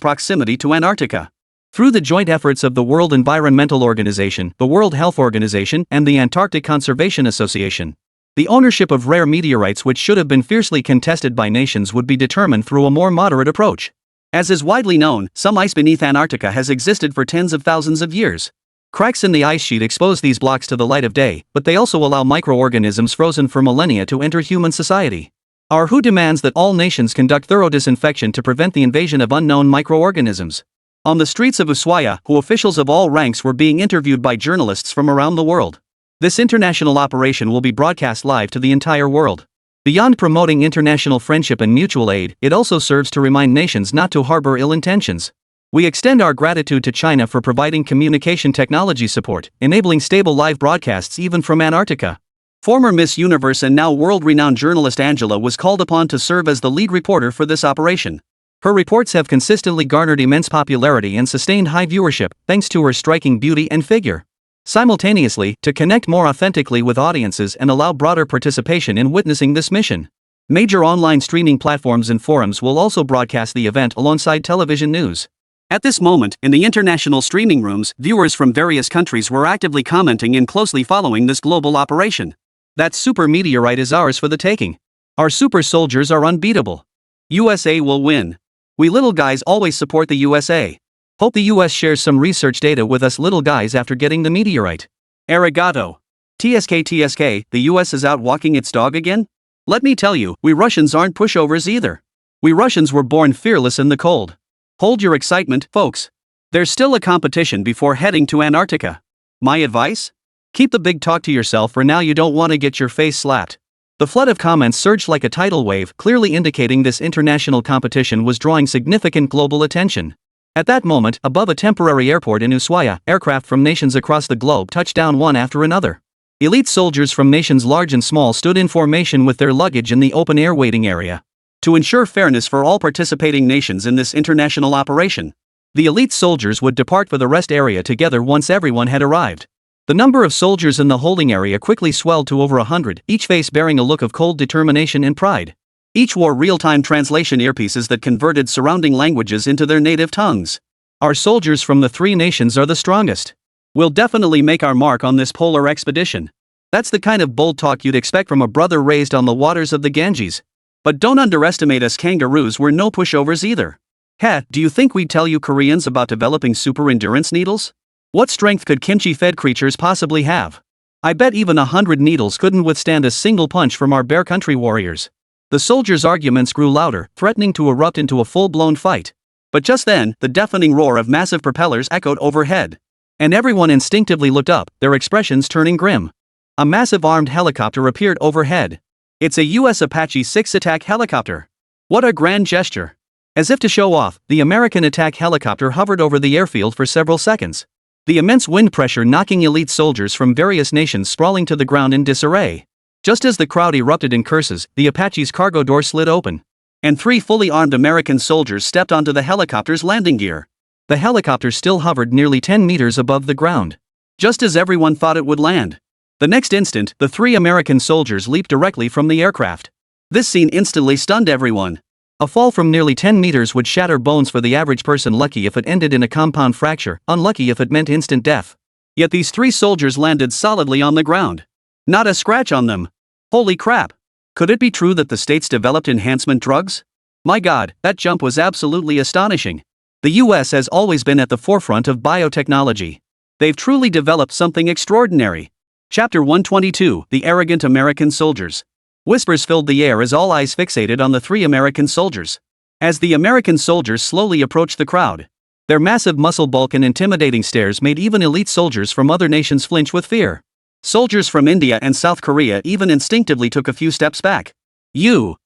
proximity to Antarctica. Through the joint efforts of the World Environmental Organization, the World Health Organization, and the Antarctic Conservation Association, the ownership of rare meteorites which should have been fiercely contested by nations would be determined through a more moderate approach. As is widely known, some ice beneath Antarctica has existed for tens of thousands of years. Cracks in the ice sheet expose these blocks to the light of day, but they also allow microorganisms frozen for millennia to enter human society. Our WHO demands that all nations conduct thorough disinfection to prevent the invasion of unknown microorganisms. On the streets of Ushuaia, WHO officials of all ranks were being interviewed by journalists from around the world. This international operation will be broadcast live to the entire world. Beyond promoting international friendship and mutual aid, it also serves to remind nations not to harbor ill intentions. We extend our gratitude to China for providing communication technology support, enabling stable live broadcasts even from Antarctica. Former Miss Universe and now world-renowned journalist Angela was called upon to serve as the lead reporter for this operation. Her reports have consistently garnered immense popularity and sustained high viewership, thanks to her striking beauty and figure. Simultaneously, to connect more authentically with audiences and allow broader participation in witnessing this mission, major online streaming platforms and forums will also broadcast the event alongside television news. At this moment, in the international streaming rooms, viewers from various countries were actively commenting and closely following this global operation. That super meteorite is ours for the taking. Our super soldiers are unbeatable. USA will win. We little guys always support the USA. Hope the US shares some research data with us little guys after getting the meteorite. Arigato. TSK, the US is out walking its dog again? Let me tell you, we Russians aren't pushovers either. We Russians were born fearless in the cold. Hold your excitement, folks. There's still a competition before heading to Antarctica. My advice? Keep the big talk to yourself for now. You don't want to get your face slapped. The flood of comments surged like a tidal wave, clearly indicating this international competition was drawing significant global attention. At that moment, above a temporary airport in Ushuaia, aircraft from nations across the globe touched down one after another. Elite soldiers from nations large and small stood in formation with their luggage in the open-air waiting area. To ensure fairness for all participating nations in this international operation, the elite soldiers would depart for the rest area together once everyone had arrived. The number of soldiers in the holding area quickly swelled to over 100, each face bearing a look of cold determination and pride. Each wore real-time translation earpieces that converted surrounding languages into their native tongues. Our soldiers from the 3 nations are the strongest. We'll definitely make our mark on this polar expedition. That's the kind of bold talk you'd expect from a brother raised on the waters of the Ganges. But don't underestimate us kangaroos, we're no pushovers either. Do you think we'd tell you Koreans about developing super endurance needles? What strength could kimchi-fed creatures possibly have? I bet even 100 needles couldn't withstand a single punch from our bear country warriors. The soldiers' arguments grew louder, threatening to erupt into a full-blown fight. But just then, the deafening roar of massive propellers echoed overhead. And everyone instinctively looked up, their expressions turning grim. A massive armed helicopter appeared overhead. It's a US Apache 6 attack helicopter. What a grand gesture. As if to show off, the American attack helicopter hovered over the airfield for several seconds. The immense wind pressure knocking elite soldiers from various nations sprawling to the ground in disarray. Just as the crowd erupted in curses, the Apache's cargo door slid open. And 3 fully armed American soldiers stepped onto the helicopter's landing gear. The helicopter still hovered nearly 10 meters above the ground. Just as everyone thought it would land. The next instant, the 3 American soldiers leaped directly from the aircraft. This scene instantly stunned everyone. A fall from nearly 10 meters would shatter bones for the average person, lucky if it ended in a compound fracture, unlucky if it meant instant death. Yet these 3 soldiers landed solidly on the ground. Not a scratch on them. Holy crap! Could it be true that the states developed enhancement drugs? My God, that jump was absolutely astonishing. The US has always been at the forefront of biotechnology. They've truly developed something extraordinary. Chapter 122, The Arrogant American Soldiers. Whispers filled the air as all eyes fixated on the 3 American soldiers. As the American soldiers slowly approached the crowd, their massive muscle bulk and intimidating stares made even elite soldiers from other nations flinch with fear. Soldiers from India and South Korea even instinctively took a few steps back. You're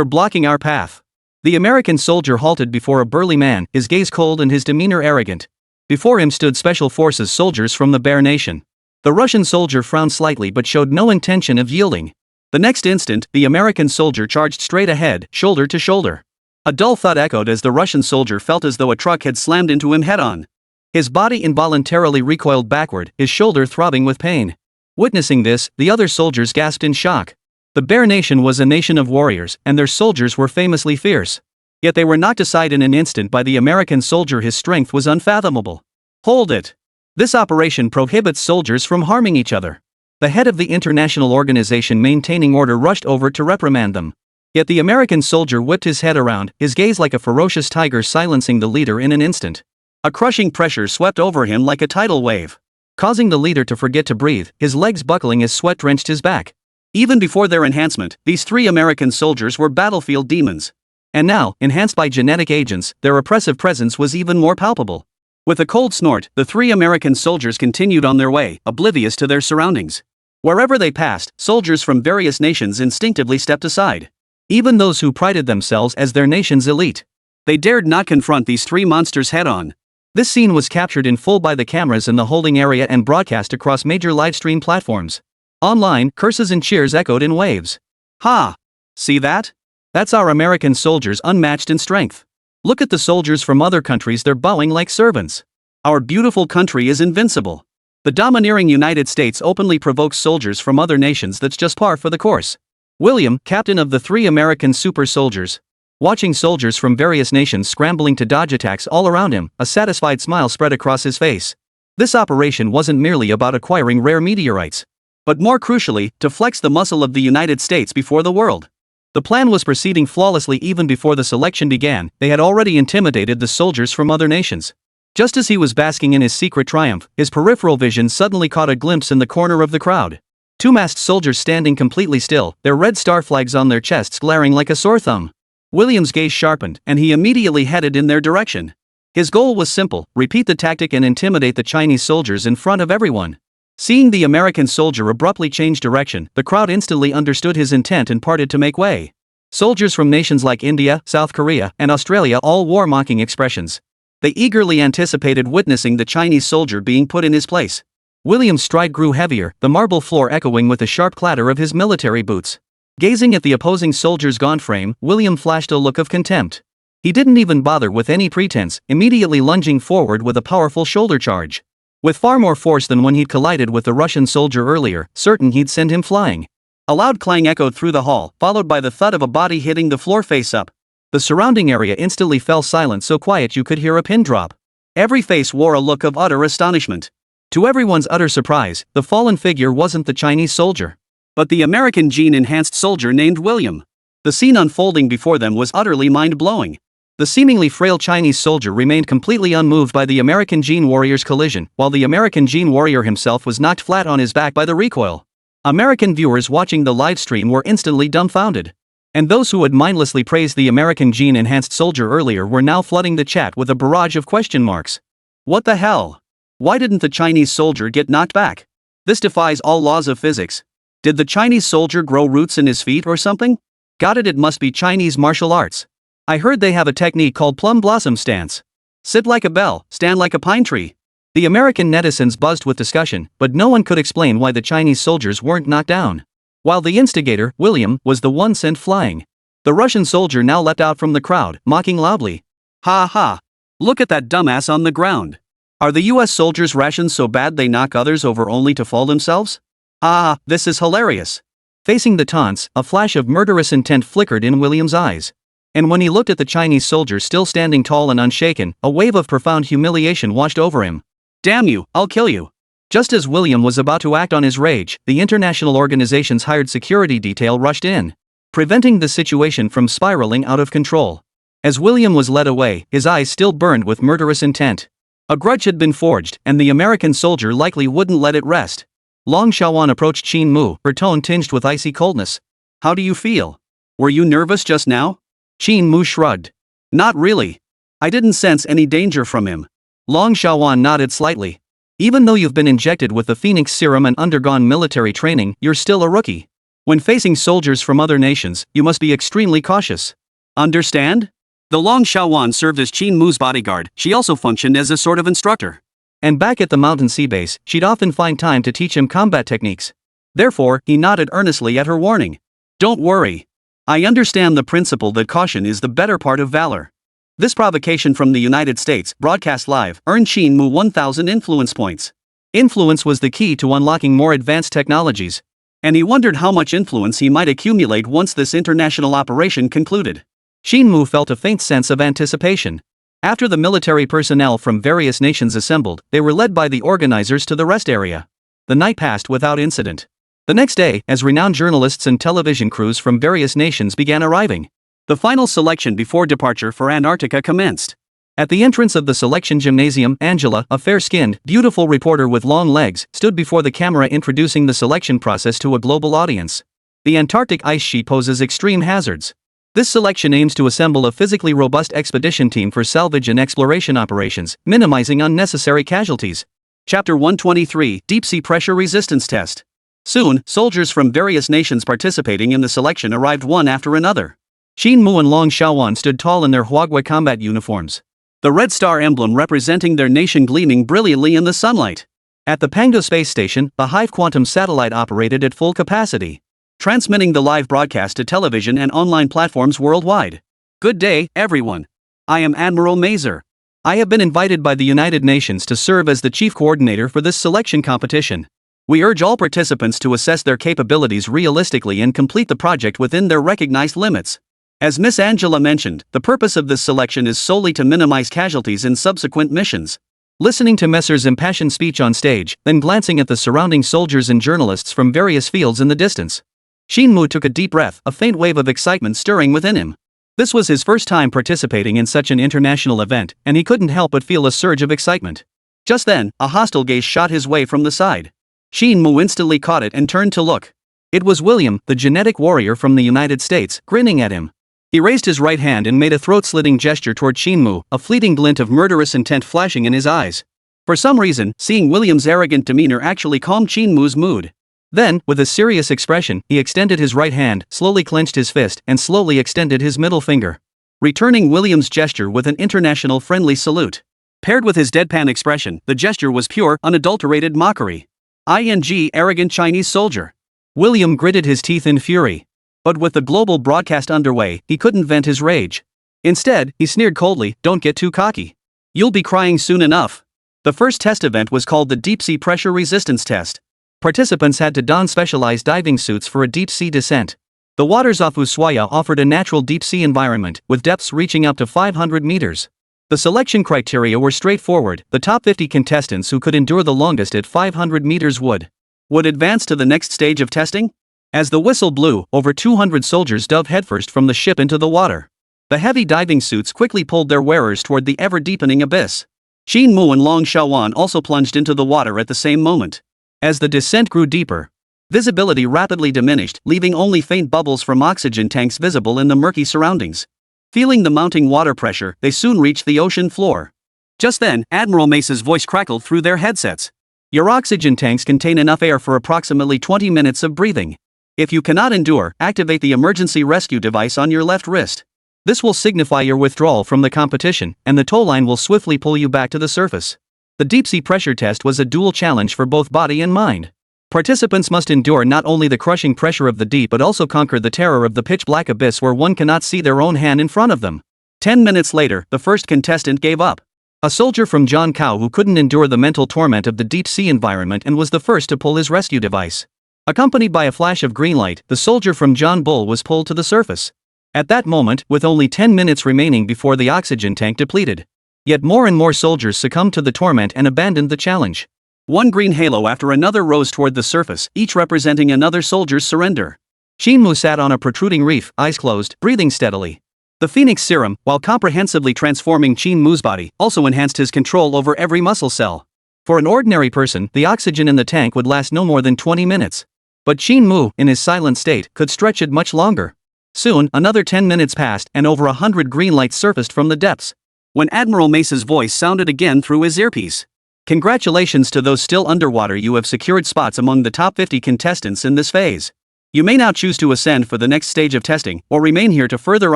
blocking our path. The American soldier halted before a burly man, his gaze cold and his demeanor arrogant. Before him stood Special Forces soldiers from the Bear Nation. The Russian soldier frowned slightly but showed no intention of yielding. The next instant, the American soldier charged straight ahead, shoulder to shoulder. A dull thud echoed as the Russian soldier felt as though a truck had slammed into him head-on. His body involuntarily recoiled backward, his shoulder throbbing with pain. Witnessing this, the other soldiers gasped in shock. The Bear Nation was a nation of warriors, and their soldiers were famously fierce. Yet they were knocked aside in an instant by the American soldier. His strength was unfathomable. Hold it! This operation prohibits soldiers from harming each other. The head of the international organization maintaining order rushed over to reprimand them. Yet the American soldier whipped his head around, his gaze like a ferocious tiger, silencing the leader in an instant. A crushing pressure swept over him like a tidal wave, causing the leader to forget to breathe, his legs buckling as sweat drenched his back. Even before their enhancement, these 3 American soldiers were battlefield demons. And now, enhanced by genetic agents, their oppressive presence was even more palpable. With a cold snort, the 3 American soldiers continued on their way, oblivious to their surroundings. Wherever they passed, soldiers from various nations instinctively stepped aside. Even those who prided themselves as their nation's elite. They dared not confront these 3 monsters head-on. This scene was captured in full by the cameras in the holding area and broadcast across major livestream platforms. Online, curses and cheers echoed in waves. Ha! See that? That's our American soldiers unmatched in strength. Look at the soldiers from other countries, they're bowing like servants. Our beautiful country is invincible. The domineering United States openly provokes soldiers from other nations. That's just par for the course. William, captain of the 3 American super soldiers, watching soldiers from various nations scrambling to dodge attacks all around him, a satisfied smile spread across his face. This operation wasn't merely about acquiring rare meteorites, but more crucially, to flex the muscle of the United States before the world. The plan was proceeding flawlessly. Even before the selection began, they had already intimidated the soldiers from other nations. Just as he was basking in his secret triumph, his peripheral vision suddenly caught a glimpse in the corner of the crowd. 2 masked soldiers standing completely still, their red star flags on their chests glaring like a sore thumb. William's gaze sharpened, and he immediately headed in their direction. His goal was simple: repeat the tactic and intimidate the Chinese soldiers in front of everyone. Seeing the American soldier abruptly change direction, the crowd instantly understood his intent and parted to make way. Soldiers from nations like India, South Korea, and Australia all wore mocking expressions. They eagerly anticipated witnessing the Chinese soldier being put in his place. William's stride grew heavier, the marble floor echoing with the sharp clatter of his military boots. Gazing at the opposing soldier's gaunt frame, William flashed a look of contempt. He didn't even bother with any pretense, immediately lunging forward with a powerful shoulder charge. With far more force than when he'd collided with the Russian soldier earlier, certain he'd send him flying. A loud clang echoed through the hall, followed by the thud of a body hitting the floor face up. The surrounding area instantly fell silent, so quiet you could hear a pin drop. Every face wore a look of utter astonishment. To everyone's utter surprise, the fallen figure wasn't the Chinese soldier, but the American gene-enhanced soldier named William. The scene unfolding before them was utterly mind-blowing. The seemingly frail Chinese soldier remained completely unmoved by the American Gene warrior's collision, while the American Gene warrior himself was knocked flat on his back by the recoil. American viewers watching the live stream were instantly dumbfounded. And those who had mindlessly praised the American gene-enhanced soldier earlier were now flooding the chat with a barrage of question marks. What the hell? Why didn't the Chinese soldier get knocked back? This defies all laws of physics. Did the Chinese soldier grow roots in his feet or something? Got it, it must be Chinese martial arts. I heard they have a technique called plum blossom stance. Sit like a bell, stand like a pine tree. The American netizens buzzed with discussion, but no one could explain why the Chinese soldiers weren't knocked down. While the instigator, William, was the one sent flying. The Russian soldier now leapt out from the crowd, mocking loudly. Ha ha! Look at that dumbass on the ground. Are the US soldiers' rations so bad they knock others over only to fall themselves? Ah, this is hilarious. Facing the taunts, a flash of murderous intent flickered in William's eyes. And when he looked at the Chinese soldier still standing tall and unshaken, a wave of profound humiliation washed over him. Damn you, I'll kill you. Just as William was about to act on his rage, the international organization's hired security detail rushed in, preventing the situation from spiraling out of control. As William was led away, his eyes still burned with murderous intent. A grudge had been forged, and the American soldier likely wouldn't let it rest. Long Xiaowan approached Qin Mu, her tone tinged with icy coldness. How do you feel? Were you nervous just now? Qin Mu shrugged. Not really. I didn't sense any danger from him. Long Xiaowan nodded slightly. Even though you've been injected with the Phoenix serum and undergone military training, you're still a rookie. When facing soldiers from other nations, you must be extremely cautious. Understand? The Long Xiaowan served as Qin Mu's bodyguard. She also functioned as a sort of instructor. And back at the mountain sea base, she'd often find time to teach him combat techniques. Therefore, he nodded earnestly at her warning. Don't worry. I understand the principle that caution is the better part of valor. This provocation from the United States, broadcast live, earned Qin Mu 1,000 influence points. Influence was the key to unlocking more advanced technologies. And he wondered how much influence he might accumulate once this international operation concluded. Qin Mu felt a faint sense of anticipation. After the military personnel from various nations assembled, they were led by the organizers to the rest area. The night passed without incident. The next day, as renowned journalists and television crews from various nations began arriving, the final selection before departure for Antarctica commenced. At the entrance of the selection gymnasium, Angela, a fair-skinned, beautiful reporter with long legs, stood before the camera introducing the selection process to a global audience. The Antarctic ice sheet poses extreme hazards. This selection aims to assemble a physically robust expedition team for salvage and exploration operations, minimizing unnecessary casualties. Chapter 123, Deep Sea Pressure Resistance Test. Soon, soldiers from various nations participating in the selection arrived one after another. Qin Mu and Long Xiaowan stood tall in their Huagui combat uniforms, the red star emblem representing their nation gleaming brilliantly in the sunlight. At the Pangdo space station, the Hive Quantum satellite operated at full capacity, transmitting the live broadcast to television and online platforms worldwide. Good day, everyone. I am Admiral Mazer. I have been invited by the United Nations to serve as the chief coordinator for this selection competition. We urge all participants to assess their capabilities realistically and complete the project within their recognized limits. As Miss Angela mentioned, the purpose of this selection is solely to minimize casualties in subsequent missions. Listening to Messer's impassioned speech on stage, then glancing at the surrounding soldiers and journalists from various fields in the distance, Qin Mu took a deep breath, a faint wave of excitement stirring within him. This was his first time participating in such an international event, and he couldn't help but feel a surge of excitement. Just then, a hostile gaze shot his way from the side. Qin Mu instantly caught it and turned to look. It was William, the genetic warrior from the United States, grinning at him. He raised his right hand and made a throat-slitting gesture toward Qin Mu, a fleeting glint of murderous intent flashing in his eyes. For some reason, seeing William's arrogant demeanor actually calmed Qin Mu's mood. Then, with a serious expression, he extended his right hand, slowly clenched his fist, and slowly extended his middle finger, returning William's gesture with an international friendly salute. Paired with his deadpan expression, the gesture was pure, unadulterated mockery. Arrogant Chinese soldier. William gritted his teeth in fury. But with the global broadcast underway, he couldn't vent his rage. Instead, he sneered coldly, "Don't get too cocky. You'll be crying soon enough." The first test event was called the Deep Sea Pressure Resistance Test. Participants had to don specialized diving suits for a deep-sea descent. The waters off Ushuaia offered a natural deep-sea environment, with depths reaching up to 500 meters. The selection criteria were straightforward. The top 50 contestants who could endure the longest at 500 meters would advance to the next stage of testing. As the whistle blew, over 200 soldiers dove headfirst from the ship into the water. The heavy diving suits quickly pulled their wearers toward the ever-deepening abyss. Qin Mu and Long Xiaowan also plunged into the water at the same moment. As the descent grew deeper, visibility rapidly diminished, leaving only faint bubbles from oxygen tanks visible in the murky surroundings. Feeling the mounting water pressure, they soon reached the ocean floor. Just then, Admiral Mace's voice crackled through their headsets. Your oxygen tanks contain enough air for approximately 20 minutes of breathing. If you cannot endure, activate the emergency rescue device on your left wrist. This will signify your withdrawal from the competition, and the tow line will swiftly pull you back to the surface. The deep-sea pressure test was a dual challenge for both body and mind. Participants must endure not only the crushing pressure of the deep but also conquer the terror of the pitch-black abyss where one cannot see their own hand in front of them. 10 minutes later, the first contestant gave up. A soldier from Zhangkao who couldn't endure the mental torment of the deep-sea environment and was the first to pull his rescue device. Accompanied by a flash of green light, the soldier from Zhanbul was pulled to the surface. At that moment, with only 10 minutes remaining before the oxygen tank depleted. Yet more and more soldiers succumbed to the torment and abandoned the challenge. One green halo after another rose toward the surface, each representing another soldier's surrender. Qin Mu sat on a protruding reef, eyes closed, breathing steadily. The Phoenix Serum, while comprehensively transforming Qin Mu's body, also enhanced his control over every muscle cell. For an ordinary person, the oxygen in the tank would last no more than 20 minutes. But Qin Mu, in his silent state, could stretch it much longer. Soon, another 10 minutes passed and over 100 green lights surfaced from the depths. When Admiral Mace's voice sounded again through his earpiece. Congratulations to those still underwater, you have secured spots among the top 50 contestants in this phase. You may now choose to ascend for the next stage of testing, or remain here to further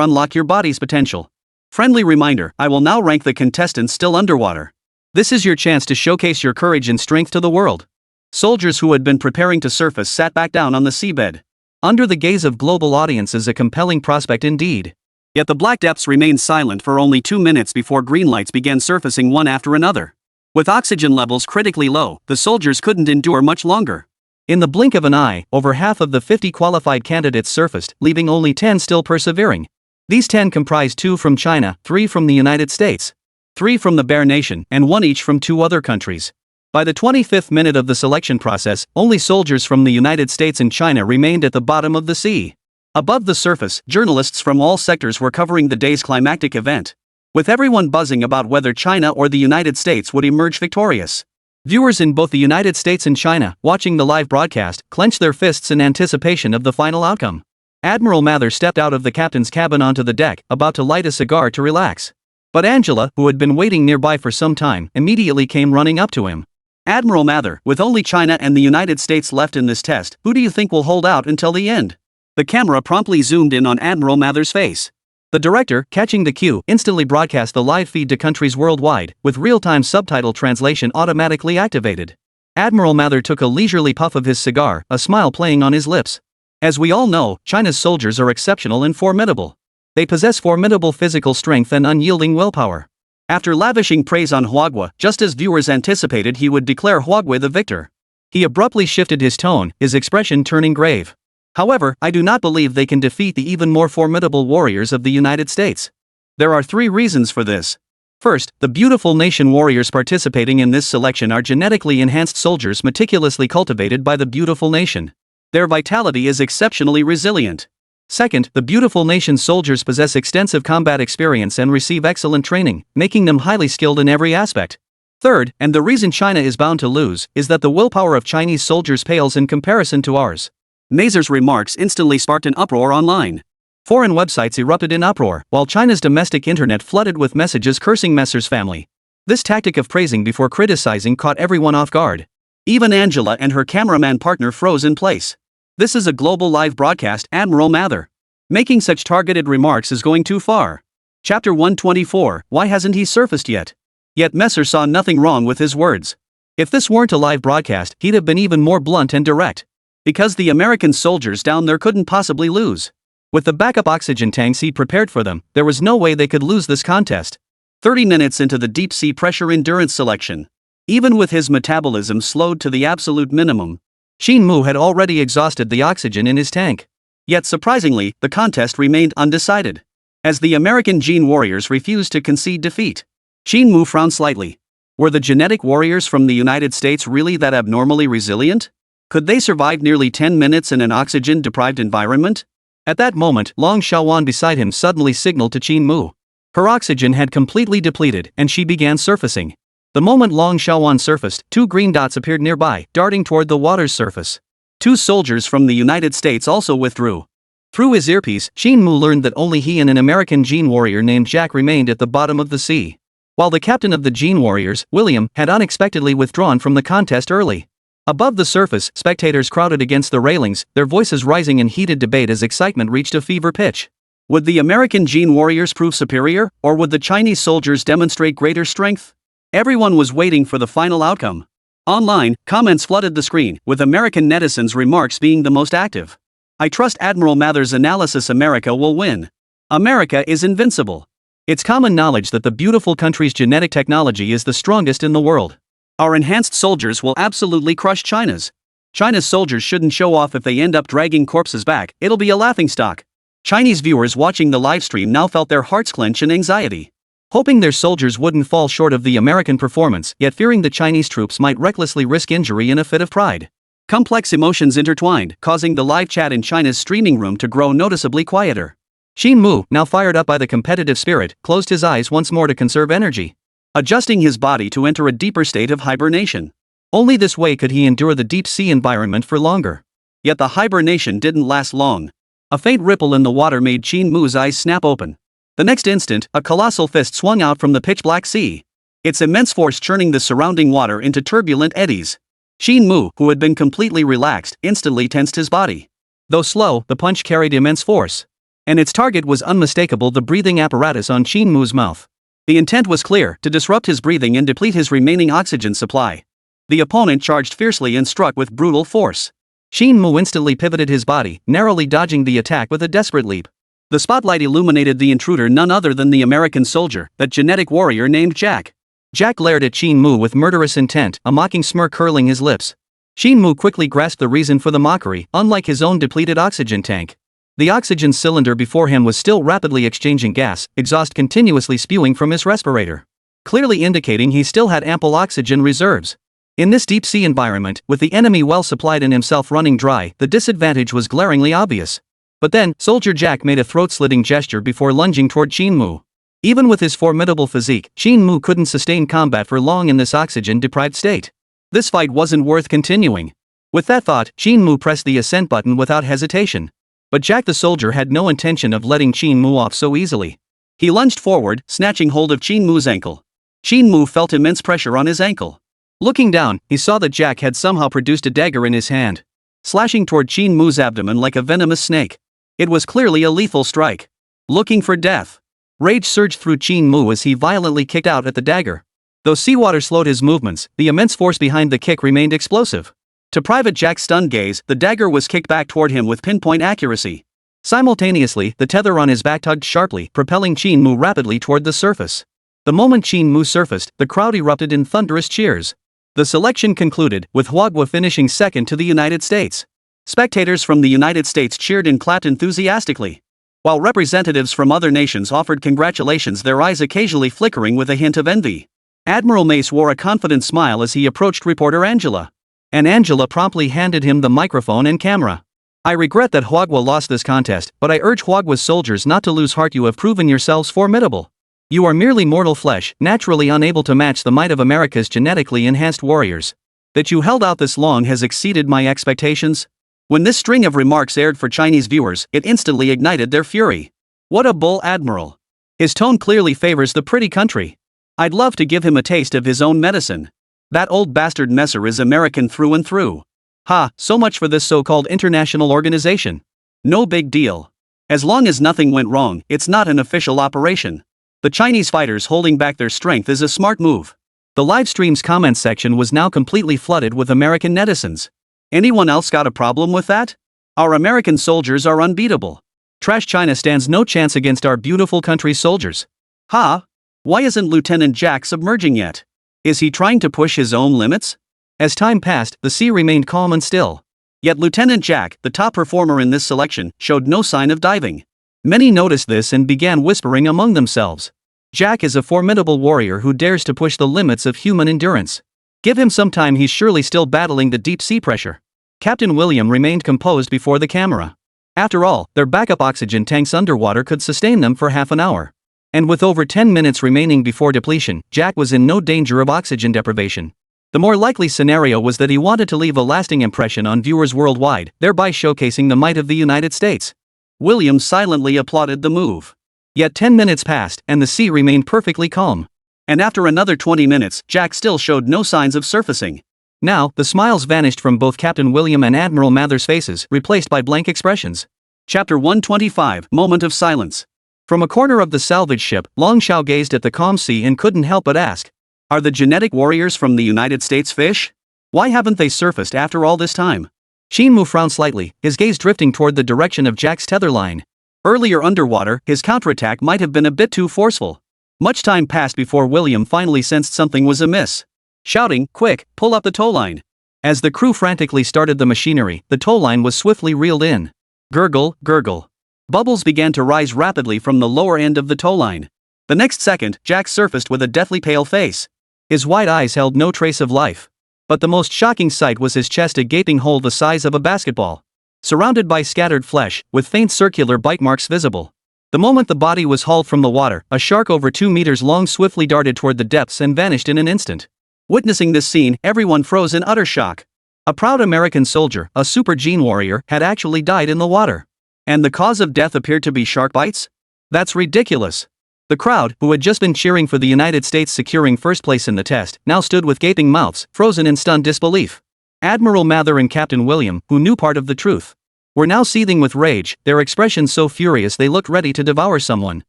unlock your body's potential. Friendly reminder, I will now rank the contestants still underwater. This is your chance to showcase your courage and strength to the world. Soldiers who had been preparing to surface sat back down on the seabed. Under the gaze of global audiences, a compelling prospect indeed. Yet the black depths remained silent for only 2 minutes before green lights began surfacing one after another. With oxygen levels critically low, the soldiers couldn't endure much longer. In the blink of an eye, over half of the 50 qualified candidates surfaced, leaving only 10 still persevering. These 10 comprised 2 from China, 3 from the United States, 3 from the Bear Nation, and 1 each from 2 other countries. By the 25th minute of the selection process, only soldiers from the United States and China remained at the bottom of the sea. Above the surface, journalists from all sectors were covering the day's climactic event, with everyone buzzing about whether China or the United States would emerge victorious. Viewers in both the United States and China, watching the live broadcast, clenched their fists in anticipation of the final outcome. Admiral Mather stepped out of the captain's cabin onto the deck, about to light a cigar to relax. But Angela, who had been waiting nearby for some time, immediately came running up to him. Admiral Mather, with only China and the United States left in this test, who do you think will hold out until the end? The camera promptly zoomed in on Admiral Mather's face. The director, catching the cue, instantly broadcast the live feed to countries worldwide, with real-time subtitle translation automatically activated. Admiral Mather took a leisurely puff of his cigar, a smile playing on his lips. As we all know, China's soldiers are exceptional and formidable. They possess formidable physical strength and unyielding willpower. After lavishing praise on Huagua, just as viewers anticipated he would declare Huagua the victor, he abruptly shifted his tone, his expression turning grave. However, I do not believe they can defeat the even more formidable warriors of the United States. There are 3 reasons for this. First, the beautiful nation warriors participating in this selection are genetically enhanced soldiers meticulously cultivated by the beautiful nation. Their vitality is exceptionally resilient. Second, the beautiful nation soldiers possess extensive combat experience and receive excellent training, making them highly skilled in every aspect. Third, and the reason China is bound to lose, is that the willpower of Chinese soldiers pales in comparison to ours. Mazer's remarks instantly sparked an uproar online. Foreign websites erupted in uproar, while China's domestic internet flooded with messages cursing Messer's family. This tactic of praising before criticizing caught everyone off guard. Even Angela and her cameraman partner froze in place. This is a global live broadcast, Admiral Mather. Making such targeted remarks is going too far. Chapter 124, Why hasn't he surfaced yet? Yet Messer saw nothing wrong with his words. If this weren't a live broadcast, he'd have been even more blunt and direct. Because the American soldiers down there couldn't possibly lose. With the backup oxygen tanks he'd prepared for them, there was no way they could lose this contest. 30 minutes into the deep-sea pressure endurance selection. Even with his metabolism slowed to the absolute minimum, Qin Mu had already exhausted the oxygen in his tank. Yet surprisingly, the contest remained undecided. As the American gene warriors refused to concede defeat, Qin Mu frowned slightly. Were the genetic warriors from the United States really that abnormally resilient? Could they survive nearly 10 minutes in an oxygen-deprived environment? At that moment, Long Xiaowan beside him suddenly signaled to Qin Mu. Her oxygen had completely depleted, and she began surfacing. The moment Long Xiaowan surfaced, 2 green dots appeared nearby, darting toward the water's surface. 2 soldiers from the United States also withdrew. Through his earpiece, Qin Mu learned that only he and an American gene warrior named Jack remained at the bottom of the sea. While the captain of the gene warriors, William, had unexpectedly withdrawn from the contest early. Above the surface, spectators crowded against the railings, their voices rising in heated debate as excitement reached a fever pitch. Would the American gene warriors prove superior, or would the Chinese soldiers demonstrate greater strength? Everyone was waiting for the final outcome. Online, comments flooded the screen, with American netizens' remarks being the most active. I trust Admiral Mather's analysis. America will win. America is invincible. It's common knowledge that the beautiful country's genetic technology is the strongest in the world. Our enhanced soldiers will absolutely crush China's. China's soldiers shouldn't show off if they end up dragging corpses back, it'll be a laughingstock. Chinese viewers watching the livestream now felt their hearts clench in anxiety. Hoping their soldiers wouldn't fall short of the American performance, yet fearing the Chinese troops might recklessly risk injury in a fit of pride. Complex emotions intertwined, causing the live chat in China's streaming room to grow noticeably quieter. Qin Mu, now fired up by the competitive spirit, closed his eyes once more to conserve energy, adjusting his body to enter a deeper state of hibernation. Only this way could he endure the deep-sea environment for longer. Yet the hibernation didn't last long. A faint ripple in the water made Qin Mu's eyes snap open. The next instant, a colossal fist swung out from the pitch-black sea, its immense force churning the surrounding water into turbulent eddies. Qin Mu, who had been completely relaxed, instantly tensed his body. Though slow, the punch carried immense force. And its target was unmistakable: the breathing apparatus on Qin Mu's mouth. The intent was clear: to disrupt his breathing and deplete his remaining oxygen supply. The opponent charged fiercely and struck with brutal force. Qin Mu instantly pivoted his body, narrowly dodging the attack with a desperate leap. The spotlight illuminated the intruder, none other than the American soldier, that genetic warrior named Jack. Jack glared at Qin Mu with murderous intent, a mocking smirk curling his lips. Qin Mu quickly grasped the reason for the mockery: unlike his own depleted oxygen tank, the oxygen cylinder before him was still rapidly exchanging gas, exhaust continuously spewing from his respirator, clearly indicating he still had ample oxygen reserves. In this deep-sea environment, with the enemy well supplied and himself running dry, the disadvantage was glaringly obvious. But then, Soldier Jack made a throat-slitting gesture before lunging toward Qin Mu. Even with his formidable physique, Qin Mu couldn't sustain combat for long in this oxygen-deprived state. This fight wasn't worth continuing. With that thought, Qin Mu pressed the ascent button without hesitation. But Jack the soldier had no intention of letting Qin Mu off so easily. He lunged forward, snatching hold of Qin Mu's ankle. Qin Mu felt immense pressure on his ankle. Looking down, he saw that Jack had somehow produced a dagger in his hand, slashing toward Qin Mu's abdomen like a venomous snake. It was clearly a lethal strike. Looking for death. Rage surged through Qin Mu as he violently kicked out at the dagger. Though seawater slowed his movements, the immense force behind the kick remained explosive. To Private Jack's stunned gaze, the dagger was kicked back toward him with pinpoint accuracy. Simultaneously, the tether on his back tugged sharply, propelling Qin Mu rapidly toward the surface. The moment Qin Mu surfaced, the crowd erupted in thunderous cheers. The selection concluded, with Huagua finishing second to the United States. Spectators from the United States cheered and clapped enthusiastically, while representatives from other nations offered congratulations, their eyes occasionally flickering with a hint of envy. Admiral Mace wore a confident smile as he approached reporter Angela. And Angela promptly handed him the microphone and camera. I regret that Huagua lost this contest, but I urge Huagua's soldiers not to lose heart. You have proven yourselves formidable. You are merely mortal flesh, naturally unable to match the might of America's genetically enhanced warriors. That you held out this long has exceeded my expectations. When this string of remarks aired for Chinese viewers, it instantly ignited their fury. What a bull admiral. His tone clearly favors the pretty country. I'd love to give him a taste of his own medicine. That old bastard Messer is American through and through. Ha, so much for this so-called international organization. No big deal. As long as nothing went wrong, it's not an official operation. The Chinese fighters holding back their strength is a smart move. The livestream's comments section was now completely flooded with American netizens. Anyone else got a problem with that? Our American soldiers are unbeatable. Trash China stands no chance against our beautiful country's soldiers. Ha! Why isn't Lieutenant Jack submerging yet? Is he trying to push his own limits? As time passed, the sea remained calm and still. Yet Lieutenant Jack, the top performer in this selection, showed no sign of diving. Many noticed this and began whispering among themselves. Jack is a formidable warrior who dares to push the limits of human endurance. Give him some time, he's surely still battling the deep sea pressure. Captain William remained composed before the camera. After all, their backup oxygen tanks underwater could sustain them for half an hour. And with over 10 minutes remaining before depletion, Jack was in no danger of oxygen deprivation. The more likely scenario was that he wanted to leave a lasting impression on viewers worldwide, thereby showcasing the might of the United States. William silently applauded the move. Yet 10 minutes passed, and the sea remained perfectly calm. And after another 20 minutes, Jack still showed no signs of surfacing. Now, the smiles vanished from both Captain William and Admiral Mather's faces, replaced by blank expressions. Chapter 125, Moment of Silence. From a corner of the salvage ship, Long Xiao gazed at the calm sea and couldn't help but ask, "Are the genetic warriors from the United States fish? Why haven't they surfaced after all this time?" Qin Mu frowned slightly, his gaze drifting toward the direction of Jack's tether line. Earlier underwater, his counterattack might have been a bit too forceful. Much time passed before William finally sensed something was amiss. Shouting, "Quick, pull up the tow line." As the crew frantically started the machinery, the tow line was swiftly reeled in. Gurgle, gurgle. Bubbles began to rise rapidly from the lower end of the tow line. The next second, Jack surfaced with a deathly pale face. His wide eyes held no trace of life. But the most shocking sight was his chest, a gaping hole the size of a basketball, surrounded by scattered flesh, with faint circular bite marks visible. The moment the body was hauled from the water, a shark over 2 meters long swiftly darted toward the depths and vanished in an instant. Witnessing this scene, everyone froze in utter shock. A proud American soldier, a super gene warrior, had actually died in the water. And the cause of death appeared to be shark bites? That's ridiculous. The crowd, who had just been cheering for the United States securing first place in the test, now stood with gaping mouths, frozen in stunned disbelief. Admiral Mather and Captain William, who knew part of the truth, were now seething with rage, their expressions so furious they looked ready to devour someone.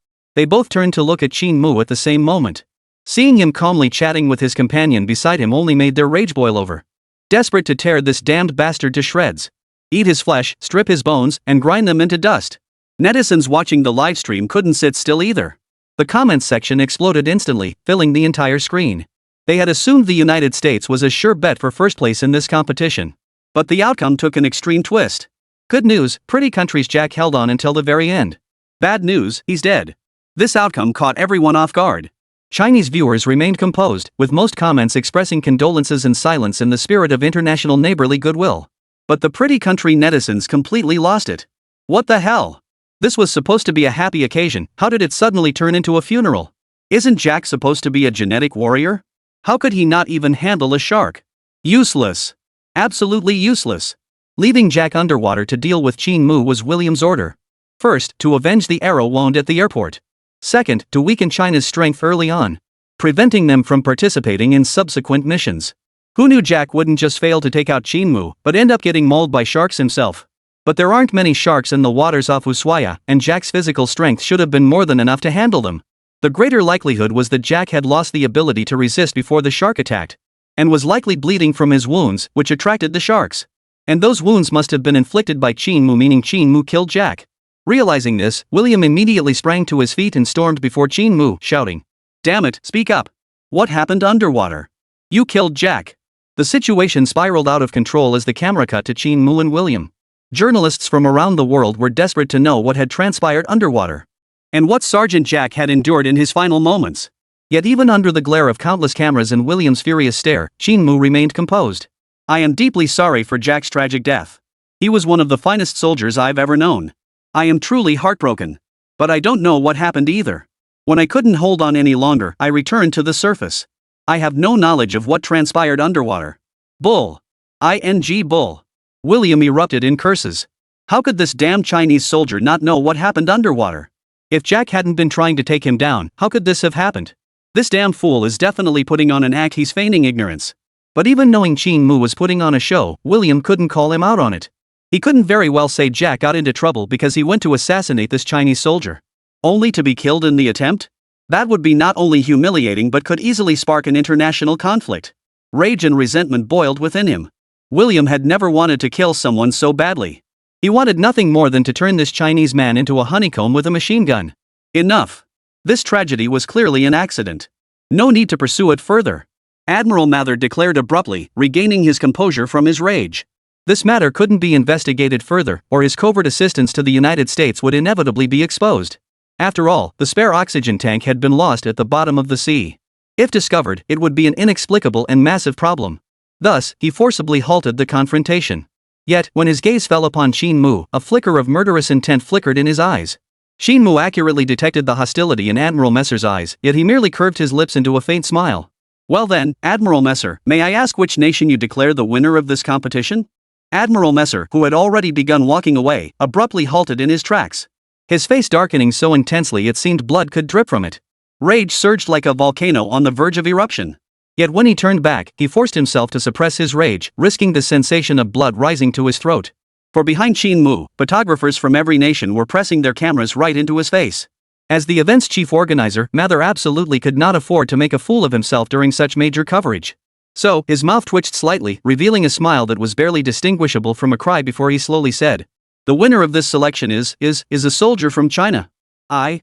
They both turned to look at Qin Mu at the same moment. Seeing him calmly chatting with his companion beside him only made their rage boil over. Desperate to tear this damned bastard to shreds, eat his flesh, strip his bones, and grind them into dust. Netizens watching the livestream couldn't sit still either. The comments section exploded instantly, filling the entire screen. They had assumed the United States was a sure bet for first place in this competition. But the outcome took an extreme twist. Good news, pretty country's Jack held on until the very end. Bad news, he's dead. This outcome caught everyone off guard. Chinese viewers remained composed, with most comments expressing condolences and silence in the spirit of international neighborly goodwill. But the pretty country netizens completely lost it. What the hell? This was supposed to be a happy occasion, how did it suddenly turn into a funeral? Isn't Jack supposed to be a genetic warrior? How could he not even handle a shark? Useless. Absolutely useless. Leaving Jack underwater to deal with Qin Mu was William's order. First, to avenge the arrow wound at the airport. Second, to weaken China's strength early on, preventing them from participating in subsequent missions. Who knew Jack wouldn't just fail to take out Qin Mu, but end up getting mauled by sharks himself? But there aren't many sharks in the waters off Ushuaia, and Jack's physical strength should have been more than enough to handle them. The greater likelihood was that Jack had lost the ability to resist before the shark attacked, and was likely bleeding from his wounds, which attracted the sharks. And those wounds must have been inflicted by Qin Mu, meaning Qin Mu killed Jack. Realizing this, William immediately sprang to his feet and stormed before Qin Mu, shouting, "Damn it, speak up. What happened underwater? You killed Jack." The situation spiraled out of control as the camera cut to Qin Mu and William. Journalists from around the world were desperate to know what had transpired underwater, and what Sergeant Jack had endured in his final moments. Yet even under the glare of countless cameras and William's furious stare, Qin Mu remained composed. "I am deeply sorry for Jack's tragic death. He was one of the finest soldiers I've ever known. I am truly heartbroken. But I don't know what happened either. When I couldn't hold on any longer, I returned to the surface. I have no knowledge of what transpired underwater." Bull. Bull. William erupted in curses. How could this damn Chinese soldier not know what happened underwater? If Jack hadn't been trying to take him down, how could this have happened? This damn fool is definitely putting on an act, he's feigning ignorance. But even knowing Qin Mu was putting on a show, William couldn't call him out on it. He couldn't very well say Jack got into trouble because he went to assassinate this Chinese soldier, only to be killed in the attempt? That would be not only humiliating but could easily spark an international conflict. Rage and resentment boiled within him. William had never wanted to kill someone so badly. He wanted nothing more than to turn this Chinese man into a honeycomb with a machine gun. Enough. This tragedy was clearly an accident. No need to pursue it further. Admiral Mather declared abruptly, regaining his composure from his rage. This matter couldn't be investigated further, or his covert assistance to the United States would inevitably be exposed. After all, the spare oxygen tank had been lost at the bottom of the sea. If discovered, it would be an inexplicable and massive problem. Thus, he forcibly halted the confrontation. Yet, when his gaze fell upon Qin Mu, a flicker of murderous intent flickered in his eyes. Qin Mu accurately detected the hostility in Admiral Messer's eyes, yet he merely curved his lips into a faint smile. Well then, Admiral Messer, may I ask which nation you declare the winner of this competition? Admiral Messer, who had already begun walking away, abruptly halted in his tracks. His face darkening so intensely it seemed blood could drip from it. Rage surged like a volcano on the verge of eruption. Yet when he turned back, he forced himself to suppress his rage, risking the sensation of blood rising to his throat. For behind Qin Mu, photographers from every nation were pressing their cameras right into his face. As the event's chief organizer, Mather absolutely could not afford to make a fool of himself during such major coverage. So, his mouth twitched slightly, revealing a smile that was barely distinguishable from a cry before he slowly said, "The winner of this selection is a soldier from China. I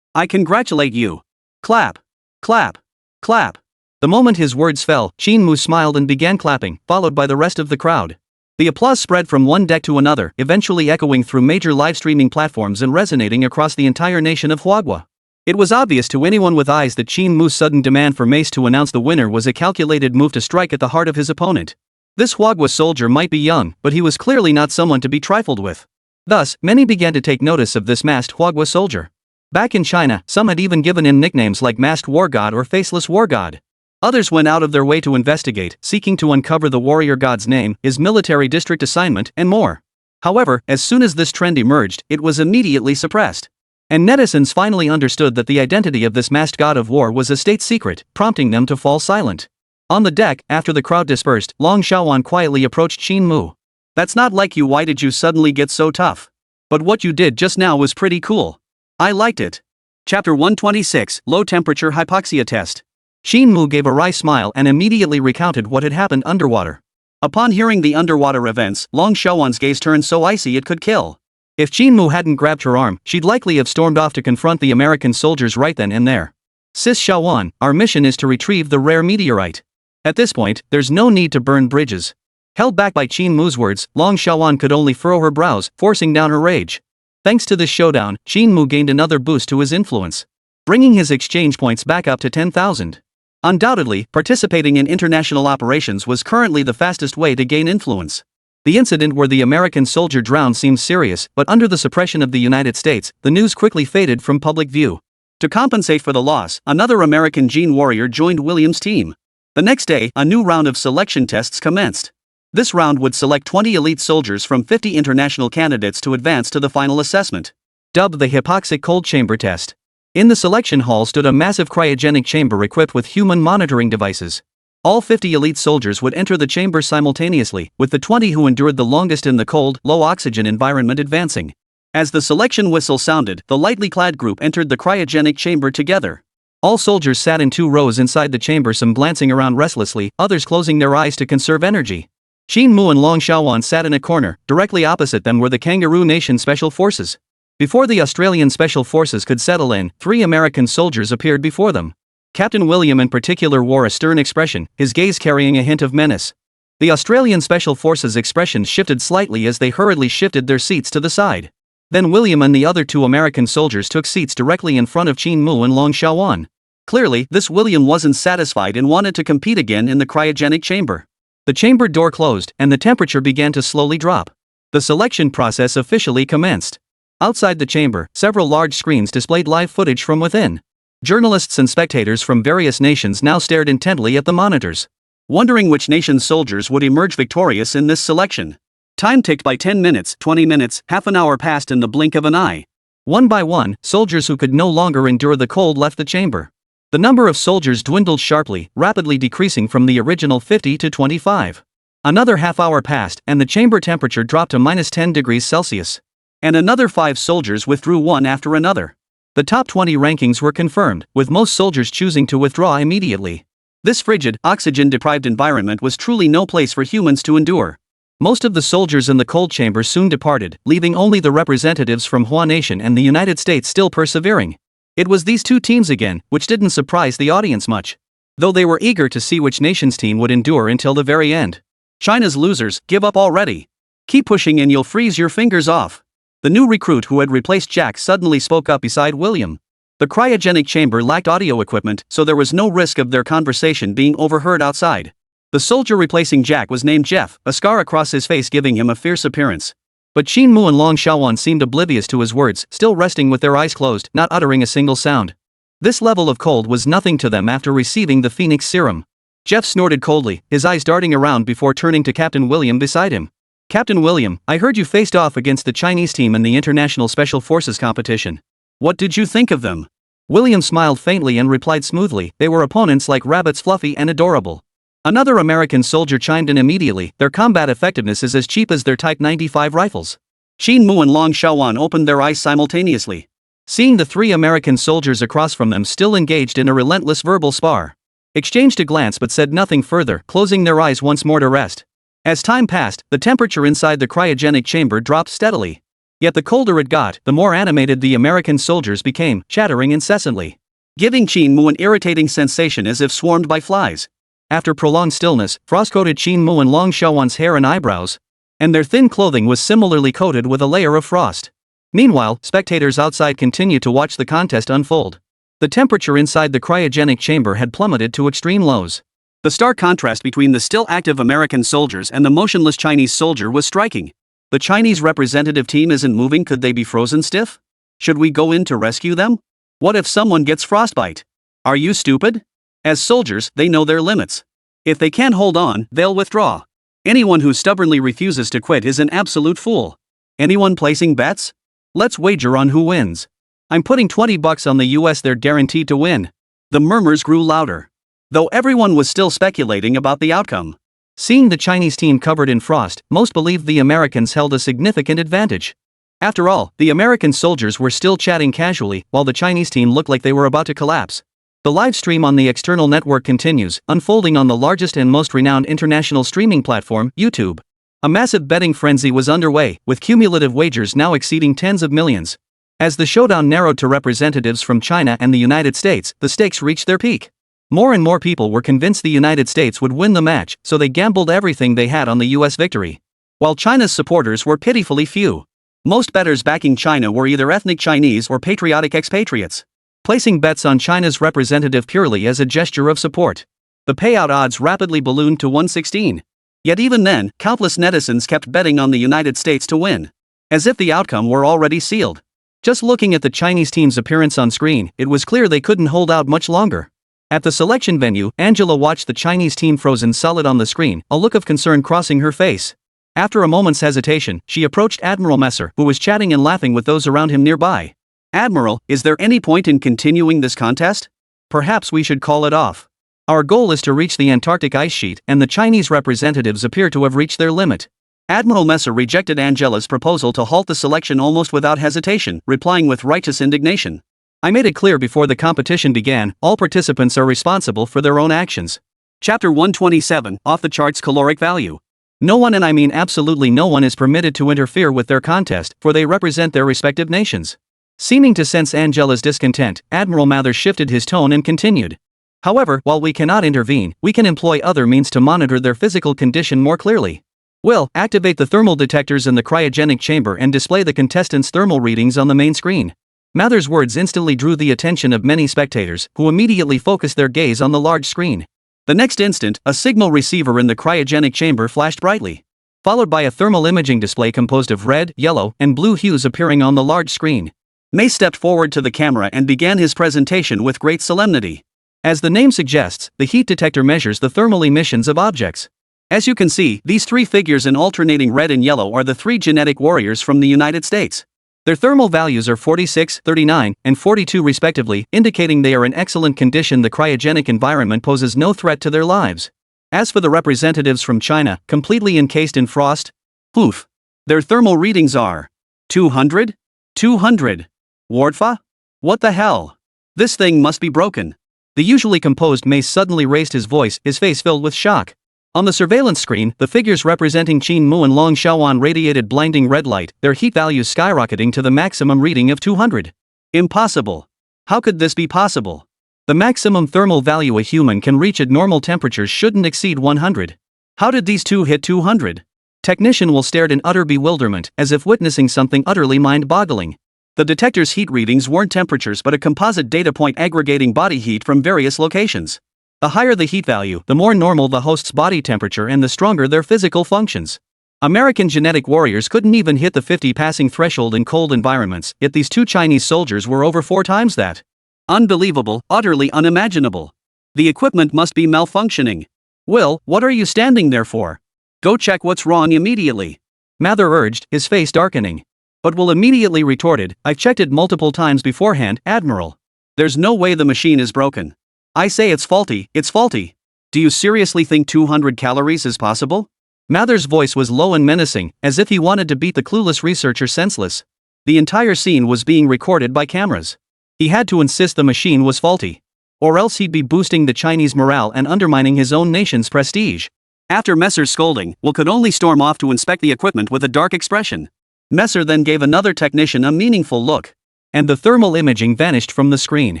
congratulate you. Clap. Clap. Clap." The moment his words fell, Qin Mu smiled and began clapping, followed by the rest of the crowd. The applause spread from one deck to another, eventually echoing through major live-streaming platforms and resonating across the entire nation of Huagua. It was obvious to anyone with eyes that Qin Mu's sudden demand for mace to announce the winner was a calculated move to strike at the heart of his opponent. This Huagua soldier might be young, but he was clearly not someone to be trifled with. Thus, many began to take notice of this masked Huagua soldier. Back in China, some had even given him nicknames like Masked War God or Faceless War God. Others went out of their way to investigate, seeking to uncover the warrior god's name, his military district assignment, and more. However, as soon as this trend emerged, it was immediately suppressed. And netizens finally understood that the identity of this masked god of war was a state secret, prompting them to fall silent. On the deck, after the crowd dispersed, Long Xiaowan quietly approached Qin Mu. "That's not like you. Why did you suddenly get so tough? But what you did just now was pretty cool. I liked it." Chapter 126, Low Temperature Hypoxia Test. Qin Mu gave a wry smile and immediately recounted what had happened underwater. Upon hearing the underwater events, Long Xiaowan's gaze turned so icy it could kill. If Qin Mu hadn't grabbed her arm, she'd likely have stormed off to confront the American soldiers right then and there. "Sis Xiaowan, our mission is to retrieve the rare meteorite. At this point, there's no need to burn bridges." Held back by Qin Mu's words, Long Xiaowan could only furrow her brows, forcing down her rage. Thanks to this showdown, Qin Mu gained another boost to his influence, bringing his exchange points back up to 10,000. Undoubtedly, participating in international operations was currently the fastest way to gain influence. The incident where the American soldier drowned seemed serious, but under the suppression of the United States, the news quickly faded from public view. To compensate for the loss, another American gene warrior joined William's team. The next day, a new round of selection tests commenced. This round would select 20 elite soldiers from 50 international candidates to advance to the final assessment, dubbed the hypoxic cold chamber test. In the selection hall stood a massive cryogenic chamber equipped with human monitoring devices. All 50 elite soldiers would enter the chamber simultaneously, with the 20 who endured the longest in the cold, low-oxygen environment advancing. As the selection whistle sounded, the lightly clad group entered the cryogenic chamber together. All soldiers sat in 2 rows inside the chamber, some glancing around restlessly, others closing their eyes to conserve energy. Qin Mu and Long Xiaowan sat in a corner. Directly opposite them were the Kangaroo Nation Special Forces. Before the Australian Special Forces could settle in, 3 American soldiers appeared before them. Captain William in particular wore a stern expression, his gaze carrying a hint of menace. The Australian Special Forces' expression shifted slightly as they hurriedly shifted their seats to the side. Then William and the other 2 American soldiers took seats directly in front of Qin Mu and Long Xiaowan. Clearly, this William wasn't satisfied and wanted to compete again in the cryogenic chamber. The chamber door closed, and the temperature began to slowly drop. The selection process officially commenced. Outside the chamber, several large screens displayed live footage from within. Journalists and spectators from various nations now stared intently at the monitors, wondering which nation's soldiers would emerge victorious in this selection. Time ticked by 10 minutes, 20 minutes, half an hour passed in the blink of an eye. One by one, soldiers who could no longer endure the cold left the chamber. The number of soldiers dwindled sharply, rapidly decreasing from the original 50 to 25. Another half hour passed, and the chamber temperature dropped to -10 degrees Celsius. And another 5 soldiers withdrew one after another. The top 20 rankings were confirmed, with most soldiers choosing to withdraw immediately. This frigid, oxygen-deprived environment was truly no place for humans to endure. Most of the soldiers in the cold chamber soon departed, leaving only the representatives from Hua Nation and the United States still persevering. It was these 2 teams again, which didn't surprise the audience much, though they were eager to see which nation's team would endure until the very end. "China's losers, give up already. Keep pushing and you'll freeze your fingers off." The new recruit who had replaced Jack suddenly spoke up beside William. The cryogenic chamber lacked audio equipment, so there was no risk of their conversation being overheard outside. The soldier replacing Jack was named Jeff, a scar across his face giving him a fierce appearance. But Qin Mu and Long Xiaowan seemed oblivious to his words, still resting with their eyes closed, not uttering a single sound. This level of cold was nothing to them after receiving the Phoenix Serum. Jeff snorted coldly, his eyes darting around before turning to Captain William beside him. Captain William, I heard you faced off against the Chinese team in the International Special Forces competition. What did you think of them? William smiled faintly and replied smoothly, they were opponents like rabbits, fluffy and adorable. Another American soldier chimed in immediately, their combat effectiveness is as cheap as their Type 95 rifles. Qin Mu and Long Xiaowan opened their eyes simultaneously, seeing the three American soldiers across from them still engaged in a relentless verbal spar. Exchanged a glance but said nothing further, closing their eyes once more to rest. As time passed, the temperature inside the cryogenic chamber dropped steadily. Yet the colder it got, the more animated the American soldiers became, chattering incessantly, giving Qin Mu an irritating sensation as if swarmed by flies. After prolonged stillness, frost-coated Qin Mu and Long Xiaowan's hair and eyebrows, and their thin clothing was similarly coated with a layer of frost. Meanwhile, spectators outside continued to watch the contest unfold. The temperature inside the cryogenic chamber had plummeted to extreme lows. The stark contrast between the still active American soldiers and the motionless Chinese soldier was striking. The Chinese representative team isn't moving, could they be frozen stiff? Should we go in to rescue them? What if someone gets frostbite? Are you stupid? As soldiers, they know their limits. If they can't hold on, they'll withdraw. Anyone who stubbornly refuses to quit is an absolute fool. Anyone placing bets? Let's wager on who wins. I'm putting $20 on the US, they're guaranteed to win. The murmurs grew louder, though everyone was still speculating about the outcome. Seeing the Chinese team covered in frost, most believed the Americans held a significant advantage. After all, the American soldiers were still chatting casually, while the Chinese team looked like they were about to collapse. The live stream on the external network continues, unfolding on the largest and most renowned international streaming platform, YouTube. A massive betting frenzy was underway, with cumulative wagers now exceeding tens of millions. As the showdown narrowed to representatives from China and the United States, the stakes reached their peak. More and more people were convinced the United States would win the match, so they gambled everything they had on the US victory. While China's supporters were pitifully few. Most bettors backing China were either ethnic Chinese or patriotic expatriates, placing bets on China's representative purely as a gesture of support. The payout odds rapidly ballooned to 116. Yet even then, countless netizens kept betting on the United States to win, as if the outcome were already sealed. Just looking at the Chinese team's appearance on screen, it was clear they couldn't hold out much longer. At the selection venue, Angela watched the Chinese team frozen solid on the screen, a look of concern crossing her face. After a moment's hesitation, she approached Admiral Messer, who was chatting and laughing with those around him nearby. Admiral, is there any point in continuing this contest? Perhaps we should call it off. Our goal is to reach the Antarctic ice sheet, and the Chinese representatives appear to have reached their limit. Admiral Messer rejected Angela's proposal to halt the selection almost without hesitation, replying with righteous indignation. I made it clear before the competition began, all participants are responsible for their own actions. Chapter 127, Off the Charts Caloric Value. No one, and I mean absolutely no one, is permitted to interfere with their contest, for they represent their respective nations. Seeming to sense Angela's discontent, Admiral Mather shifted his tone and continued. However, while we cannot intervene, we can employ other means to monitor their physical condition more clearly. We'll activate the thermal detectors in the cryogenic chamber and display the contestants' thermal readings on the main screen. Mather's words instantly drew the attention of many spectators, who immediately focused their gaze on the large screen. The next instant, a signal receiver in the cryogenic chamber flashed brightly, followed by a thermal imaging display composed of red, yellow, and blue hues appearing on the large screen. May stepped forward to the camera and began his presentation with great solemnity. As the name suggests, the heat detector measures the thermal emissions of objects. As you can see, these three figures in alternating red and yellow are the three genetic warriors from the United States. Their thermal values are 46, 39, and 42 respectively, indicating they are in excellent condition. The cryogenic environment poses no threat to their lives. As for the representatives from China, completely encased in frost, poof. Their thermal readings are 200? 200. Wardfa? What the hell? This thing must be broken. The usually composed May suddenly raised his voice, his face filled with shock. On the surveillance screen, the figures representing Qin Mu and Long Xiaowan radiated blinding red light, their heat values skyrocketing to the maximum reading of 200. Impossible. How could this be possible? The maximum thermal value a human can reach at normal temperatures shouldn't exceed 100. How did these two hit 200? Technician will stared in utter bewilderment, as if witnessing something utterly mind-boggling. The detector's heat readings weren't temperatures but a composite data point aggregating body heat from various locations. The higher the heat value, the more normal the host's body temperature and the stronger their physical functions. American genetic warriors couldn't even hit the 50 passing threshold in cold environments, yet these two Chinese soldiers were over 4 times that. Unbelievable, utterly unimaginable. The equipment must be malfunctioning. Will, what are you standing there for? Go check what's wrong immediately. Mather urged, his face darkening. But Will immediately retorted, I've checked it multiple times beforehand, Admiral. There's no way the machine is broken. I say it's faulty, it's faulty. Do you seriously think 200 calories is possible? Mather's voice was low and menacing, as if he wanted to beat the clueless researcher senseless. The entire scene was being recorded by cameras. He had to insist the machine was faulty. Or else he'd be boosting the Chinese morale and undermining his own nation's prestige. After Messer's scolding, Will could only storm off to inspect the equipment with a dark expression. Messer then gave another technician a meaningful look. And the thermal imaging vanished from the screen.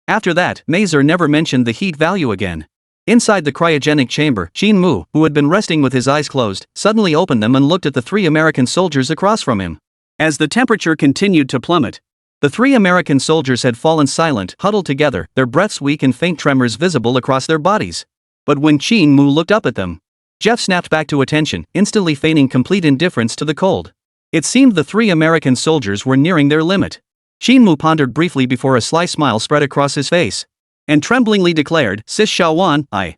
After that, Maser never mentioned the heat value again. Inside the cryogenic chamber, Qin Mu, who had been resting with his eyes closed, suddenly opened them and looked at the 3 American soldiers across from him. As the temperature continued to plummet, the 3 American soldiers had fallen silent, huddled together, their breaths weak and faint tremors visible across their bodies. But when Qin Mu looked up at them, Jeff snapped back to attention, instantly feigning complete indifference to the cold. It seemed the 3 American soldiers were nearing their limit. Qin Mu pondered briefly before a sly smile spread across his face. And tremblingly declared, Sis Xiaowan, I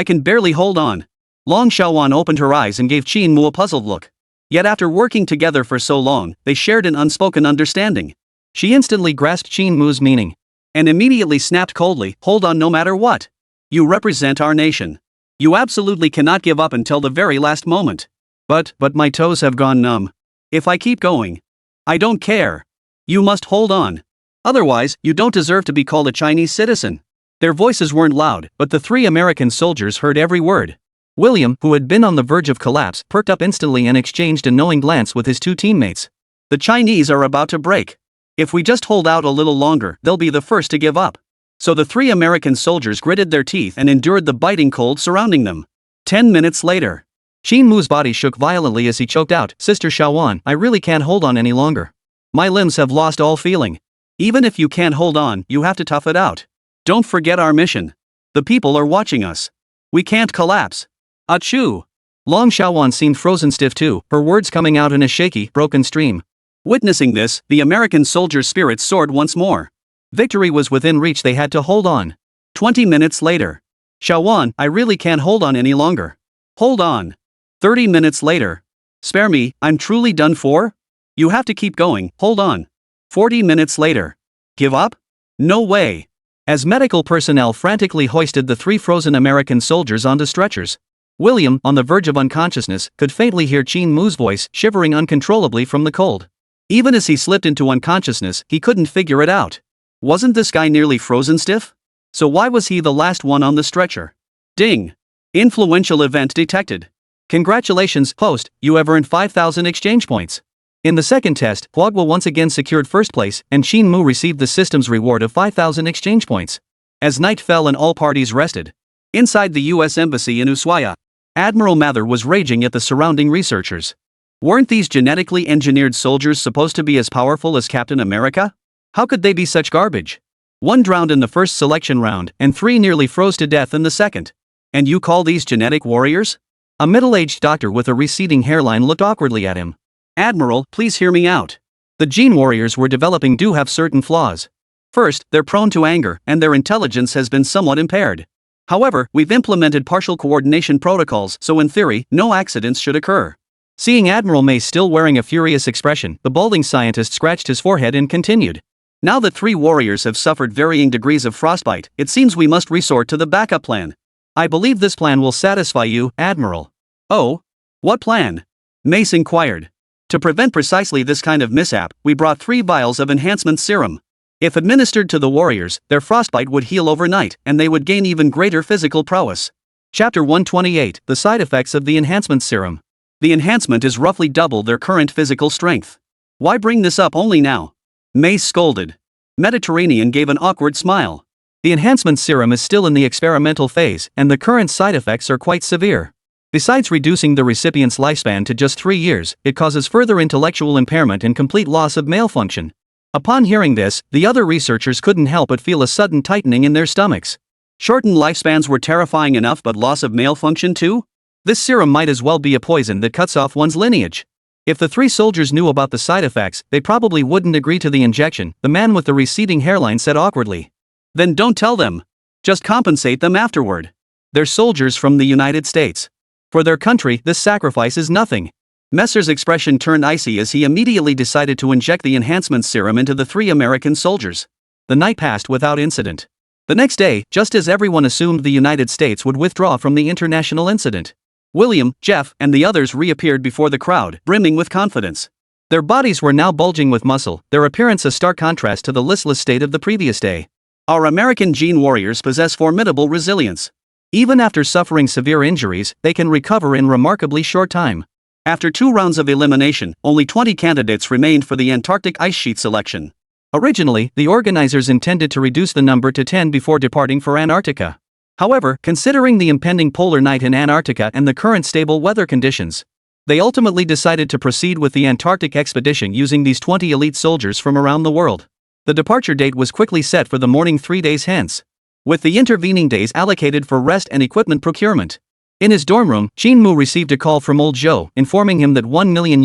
can barely hold on. Long Xiaowan opened her eyes and gave Qin Mu a puzzled look. Yet after working together for so long, they shared an unspoken understanding. She instantly grasped Qin Mu's meaning. And immediately snapped coldly, hold on no matter what. You represent our nation. You absolutely cannot give up until the very last moment. But my toes have gone numb. If I keep going. I don't care. You must hold on. Otherwise, you don't deserve to be called a Chinese citizen. Their voices weren't loud, but the 3 American soldiers heard every word. William, who had been on the verge of collapse, perked up instantly and exchanged a knowing glance with his 2 teammates. The Chinese are about to break. If we just hold out a little longer, they'll be the first to give up. So the 3 American soldiers gritted their teeth and endured the biting cold surrounding them. 10 minutes later, Qin Mu's body shook violently as he choked out, Sister Xiaowan, I really can't hold on any longer. My limbs have lost all feeling. Even if you can't hold on, you have to tough it out. Don't forget our mission. The people are watching us. We can't collapse. Achoo! Long Xiaowan seemed frozen stiff too, her words coming out in a shaky, broken stream. Witnessing this, the American soldiers' spirits soared once more. Victory was within reach, they had to hold on. 20 minutes later. Xiaowan, I really can't hold on any longer. Hold on. 30 minutes later. Spare me, I'm truly done for? You have to keep going, hold on. 40 minutes later. Give up? No way. As medical personnel frantically hoisted the 3 frozen American soldiers onto stretchers, William, on the verge of unconsciousness, could faintly hear Qin Mu's voice, shivering uncontrollably from the cold. Even as he slipped into unconsciousness, he couldn't figure it out. Wasn't this guy nearly frozen stiff? So why was he the last one on the stretcher? Ding! Influential event detected. Congratulations, host, you have earned 5,000 exchange points. In the second test, Huagua once again secured first place, and Qin Mu received the system's reward of 5,000 exchange points. As night fell and all parties rested, inside the U.S. Embassy in Ushuaia, Admiral Mather was raging at the surrounding researchers. Weren't these genetically engineered soldiers supposed to be as powerful as Captain America? How could they be such garbage? 1 drowned in the first selection round, and 3 nearly froze to death in the second. And you call these genetic warriors? A middle-aged doctor with a receding hairline looked awkwardly at him. Admiral, please hear me out. The gene warriors we're developing do have certain flaws. First, they're prone to anger, and their intelligence has been somewhat impaired. However, we've implemented partial coordination protocols, so in theory, no accidents should occur. Seeing Admiral May still wearing a furious expression, the balding scientist scratched his forehead and continued. Now that 3 warriors have suffered varying degrees of frostbite, it seems we must resort to the backup plan. I believe this plan will satisfy you, Admiral. Oh? What plan? Mace inquired. To prevent precisely this kind of mishap, we brought 3 vials of enhancement serum. If administered to the warriors, their frostbite would heal overnight, and they would gain even greater physical prowess. Chapter 128, The Side Effects of the Enhancement Serum. The enhancement is roughly double their current physical strength. Why bring this up only now? Mace scolded. Mediterranean gave an awkward smile. The enhancement serum is still in the experimental phase, and the current side effects are quite severe. Besides reducing the recipient's lifespan to just 3 years, it causes further intellectual impairment and complete loss of male function. Upon hearing this, the other researchers couldn't help but feel a sudden tightening in their stomachs. Shortened lifespans were terrifying enough, but loss of male function too? This serum might as well be a poison that cuts off one's lineage. If the 3 soldiers knew about the side effects, they probably wouldn't agree to the injection, the man with the receding hairline said awkwardly. Then don't tell them. Just compensate them afterward. They're soldiers from the United States. For their country, this sacrifice is nothing. Messer's expression turned icy as he immediately decided to inject the enhancement serum into the 3 American soldiers. The night passed without incident. The next day, just as everyone assumed the United States would withdraw from the international incident, William, Jeff, and the others reappeared before the crowd, brimming with confidence. Their bodies were now bulging with muscle, their appearance a stark contrast to the listless state of the previous day. Our American gene warriors possess formidable resilience. Even after suffering severe injuries, they can recover in remarkably short time. After 2 rounds of elimination, only 20 candidates remained for the Antarctic ice sheet selection. Originally, the organizers intended to reduce the number to 10 before departing for Antarctica. However, considering the impending polar night in Antarctica and the current stable weather conditions, they ultimately decided to proceed with the Antarctic expedition using these 20 elite soldiers from around the world. The departure date was quickly set for the morning 3 days hence, with the intervening days allocated for rest and equipment procurement. In his dorm room, Qin Mu received a call from old Joe, informing him that $1 million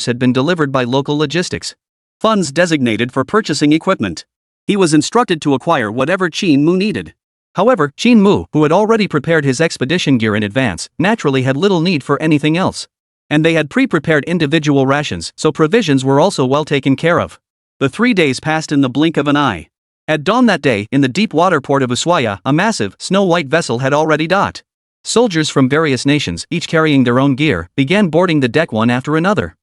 had been delivered by local logistics funds designated for purchasing equipment. He was instructed to acquire whatever Qin Mu needed. However, Qin Mu, who had already prepared his expedition gear in advance, naturally had little need for anything else. And they had pre-prepared individual rations, so provisions were also well taken care of. The 3 days passed in the blink of an eye. At dawn that day, in the deep water port of Ushuaia, a massive, snow-white vessel had already docked. Soldiers from various nations, each carrying their own gear, began boarding the deck one after another,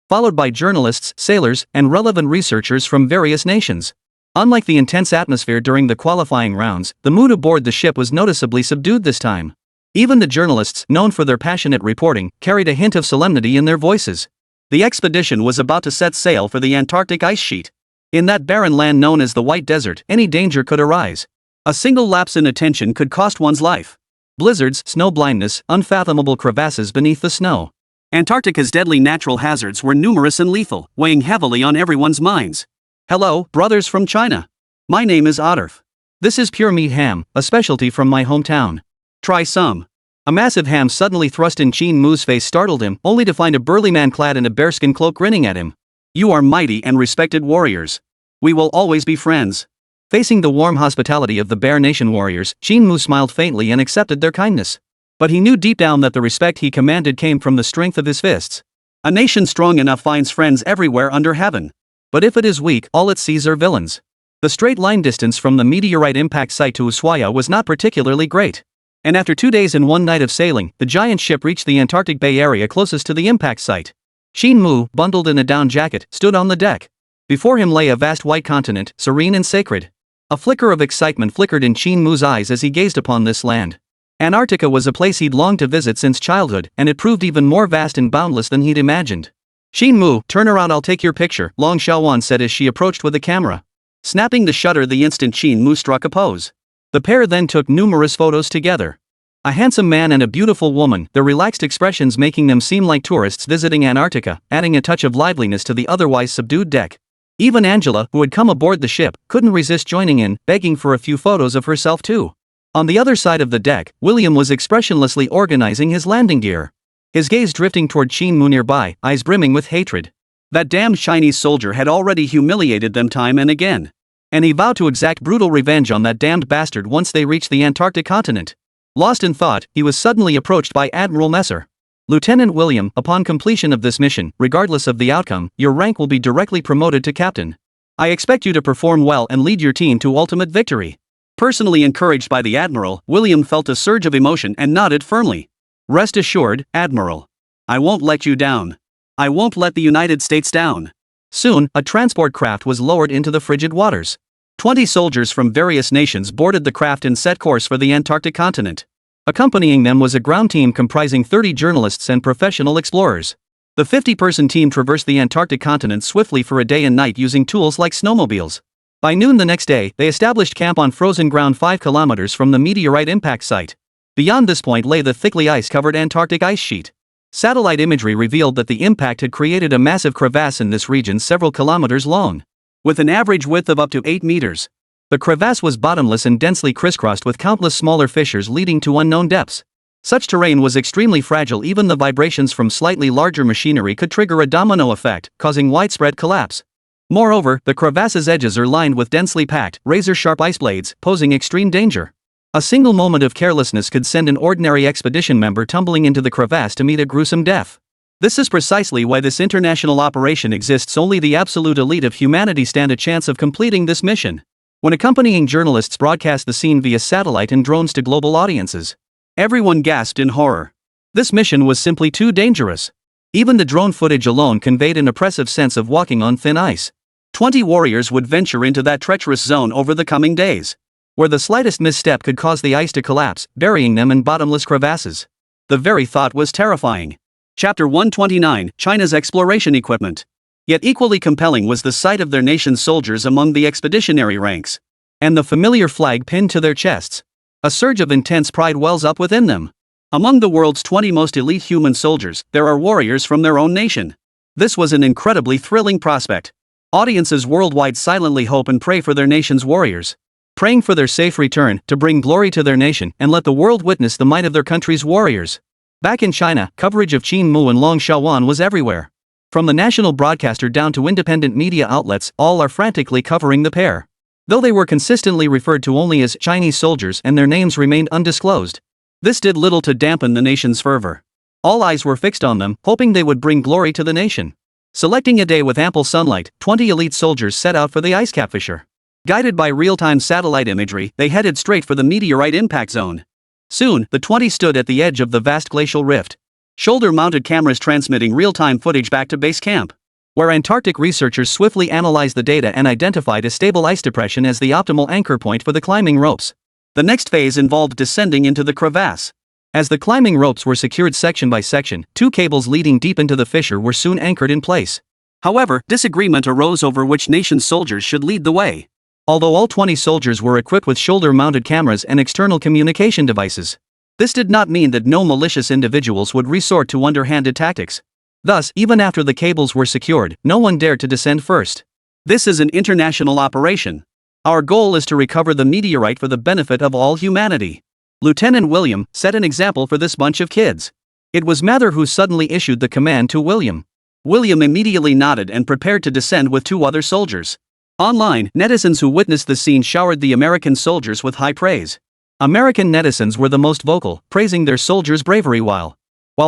followed by journalists, sailors, and relevant researchers from various nations. Unlike the intense atmosphere during the qualifying rounds, the mood aboard the ship was noticeably subdued this time. Even the journalists, known for their passionate reporting, carried a hint of solemnity in their voices. The expedition was about to set sail for the Antarctic ice sheet. In that barren land known as the White Desert, any danger could arise. A single lapse in attention could cost one's life. Blizzards, snow blindness, unfathomable crevasses beneath the snow. Antarctica's deadly natural hazards were numerous and lethal, weighing heavily on everyone's minds. Hello, brothers from China. My name is Adolf. This is pure meat ham, a specialty from my hometown. Try some. A massive ham suddenly thrust in Qin Mu's face startled him, only to find a burly man clad in a bearskin cloak grinning at him. You are mighty and respected warriors. We will always be friends. Facing the warm hospitality of the Bear Nation warriors, Qin Mu smiled faintly and accepted their kindness. But he knew deep down that the respect he commanded came from the strength of his fists. A nation strong enough finds friends everywhere under heaven. But if it is weak, all it sees are villains. The straight line distance from the meteorite impact site to Ushuaia was not particularly great. And after 2 days and 1 night of sailing, the giant ship reached the Antarctic Bay area closest to the impact site. Qin Mu, bundled in a down jacket, stood on the deck. Before him lay a vast white continent, serene and sacred. A flicker of excitement flickered in Qin Mu's eyes as he gazed upon this land. Antarctica was a place he'd longed to visit since childhood, and it proved even more vast and boundless than he'd imagined. Qin Mu, turn around, I'll take your picture, Long Xiaowan said as she approached with a camera. Snapping the shutter the instant Qin Mu struck a pose. The pair then took numerous photos together. A handsome man and a beautiful woman, their relaxed expressions making them seem like tourists visiting Antarctica, adding a touch of liveliness to the otherwise subdued deck. Even Angela, who had come aboard the ship, couldn't resist joining in, begging for a few photos of herself too. On the other side of the deck, William was expressionlessly organizing his landing gear. His gaze drifting toward Qin Mu nearby, eyes brimming with hatred. That damned Chinese soldier had already humiliated them time and again. And he vowed to exact brutal revenge on that damned bastard once they reached the Antarctic continent. Lost in thought, he was suddenly approached by Admiral Messer. Lieutenant William, upon completion of this mission, regardless of the outcome, your rank will be directly promoted to captain. I expect you to perform well and lead your team to ultimate victory. Personally encouraged by the Admiral, William felt a surge of emotion and nodded firmly. Rest assured, Admiral. I won't let you down. I won't let the United States down. Soon, a transport craft was lowered into the frigid waters. 20 soldiers from various nations boarded the craft and set course for the Antarctic continent. Accompanying them was a ground team comprising 30 journalists and professional explorers. The 50-person team traversed the Antarctic continent swiftly for a day and night using tools like snowmobiles. By noon the next day, they established camp on frozen ground 5 kilometers from the meteorite impact site. Beyond this point lay the thickly ice-covered Antarctic ice sheet. Satellite imagery revealed that the impact had created a massive crevasse in this region several kilometers long, with an average width of up to 8 meters. The crevasse was bottomless and densely crisscrossed with countless smaller fissures leading to unknown depths. Such terrain was extremely fragile. Even the vibrations from slightly larger machinery could trigger a domino effect, causing widespread collapse. Moreover, the crevasse's edges are lined with densely packed, razor-sharp ice blades, posing extreme danger. A single moment of carelessness could send an ordinary expedition member tumbling into the crevasse to meet a gruesome death. This is precisely why this international operation exists. Only the absolute elite of humanity stand a chance of completing this mission. When accompanying journalists broadcast the scene via satellite and drones to global audiences, everyone gasped in horror. This mission was simply too dangerous. Even the drone footage alone conveyed an oppressive sense of walking on thin ice. 20 warriors would venture into that treacherous zone over the coming days, where the slightest misstep could cause the ice to collapse, burying them in bottomless crevasses. The very thought was terrifying. Chapter 129, China's Exploration Equipment. Yet equally compelling was the sight of their nation's soldiers among the expeditionary ranks, and the familiar flag pinned to their chests. A surge of intense pride wells up within them. Among the world's 20 most elite human soldiers, there are warriors from their own nation. This was an incredibly thrilling prospect. Audiences worldwide silently hope and pray for their nation's warriors, praying for their safe return, to bring glory to their nation and let the world witness the might of their country's warriors. Back in China, coverage of Qin Mu and Long Shaowan was everywhere. From the national broadcaster down to independent media outlets, all are frantically covering the pair. Though they were consistently referred to only as Chinese soldiers and their names remained undisclosed, this did little to dampen the nation's fervor. All eyes were fixed on them, hoping they would bring glory to the nation. Selecting a day with ample sunlight, 20 elite soldiers set out for the ice cap fissure. Guided by real-time satellite imagery, they headed straight for the meteorite impact zone. Soon, the 20 stood at the edge of the vast glacial rift. Shoulder-mounted cameras transmitting real-time footage back to base camp, where Antarctic researchers swiftly analyzed the data and identified a stable ice depression as the optimal anchor point for the climbing ropes. The next phase involved descending into the crevasse. As the climbing ropes were secured section by section, 2 cables leading deep into the fissure were soon anchored in place. However, disagreement arose over which nation's soldiers should lead the way. Although all 20 soldiers were equipped with shoulder-mounted cameras and external communication devices, this did not mean that no malicious individuals would resort to underhanded tactics. Thus, even after the cables were secured, no one dared to descend first. This is an international operation. Our goal is to recover the meteorite for the benefit of all humanity. Lieutenant William set an example for this bunch of kids. It was Mather who suddenly issued the command to William. William immediately nodded and prepared to descend with 2 other soldiers. Online, netizens who witnessed the scene showered the American soldiers with high praise. American netizens were the most vocal, praising their soldiers' bravery while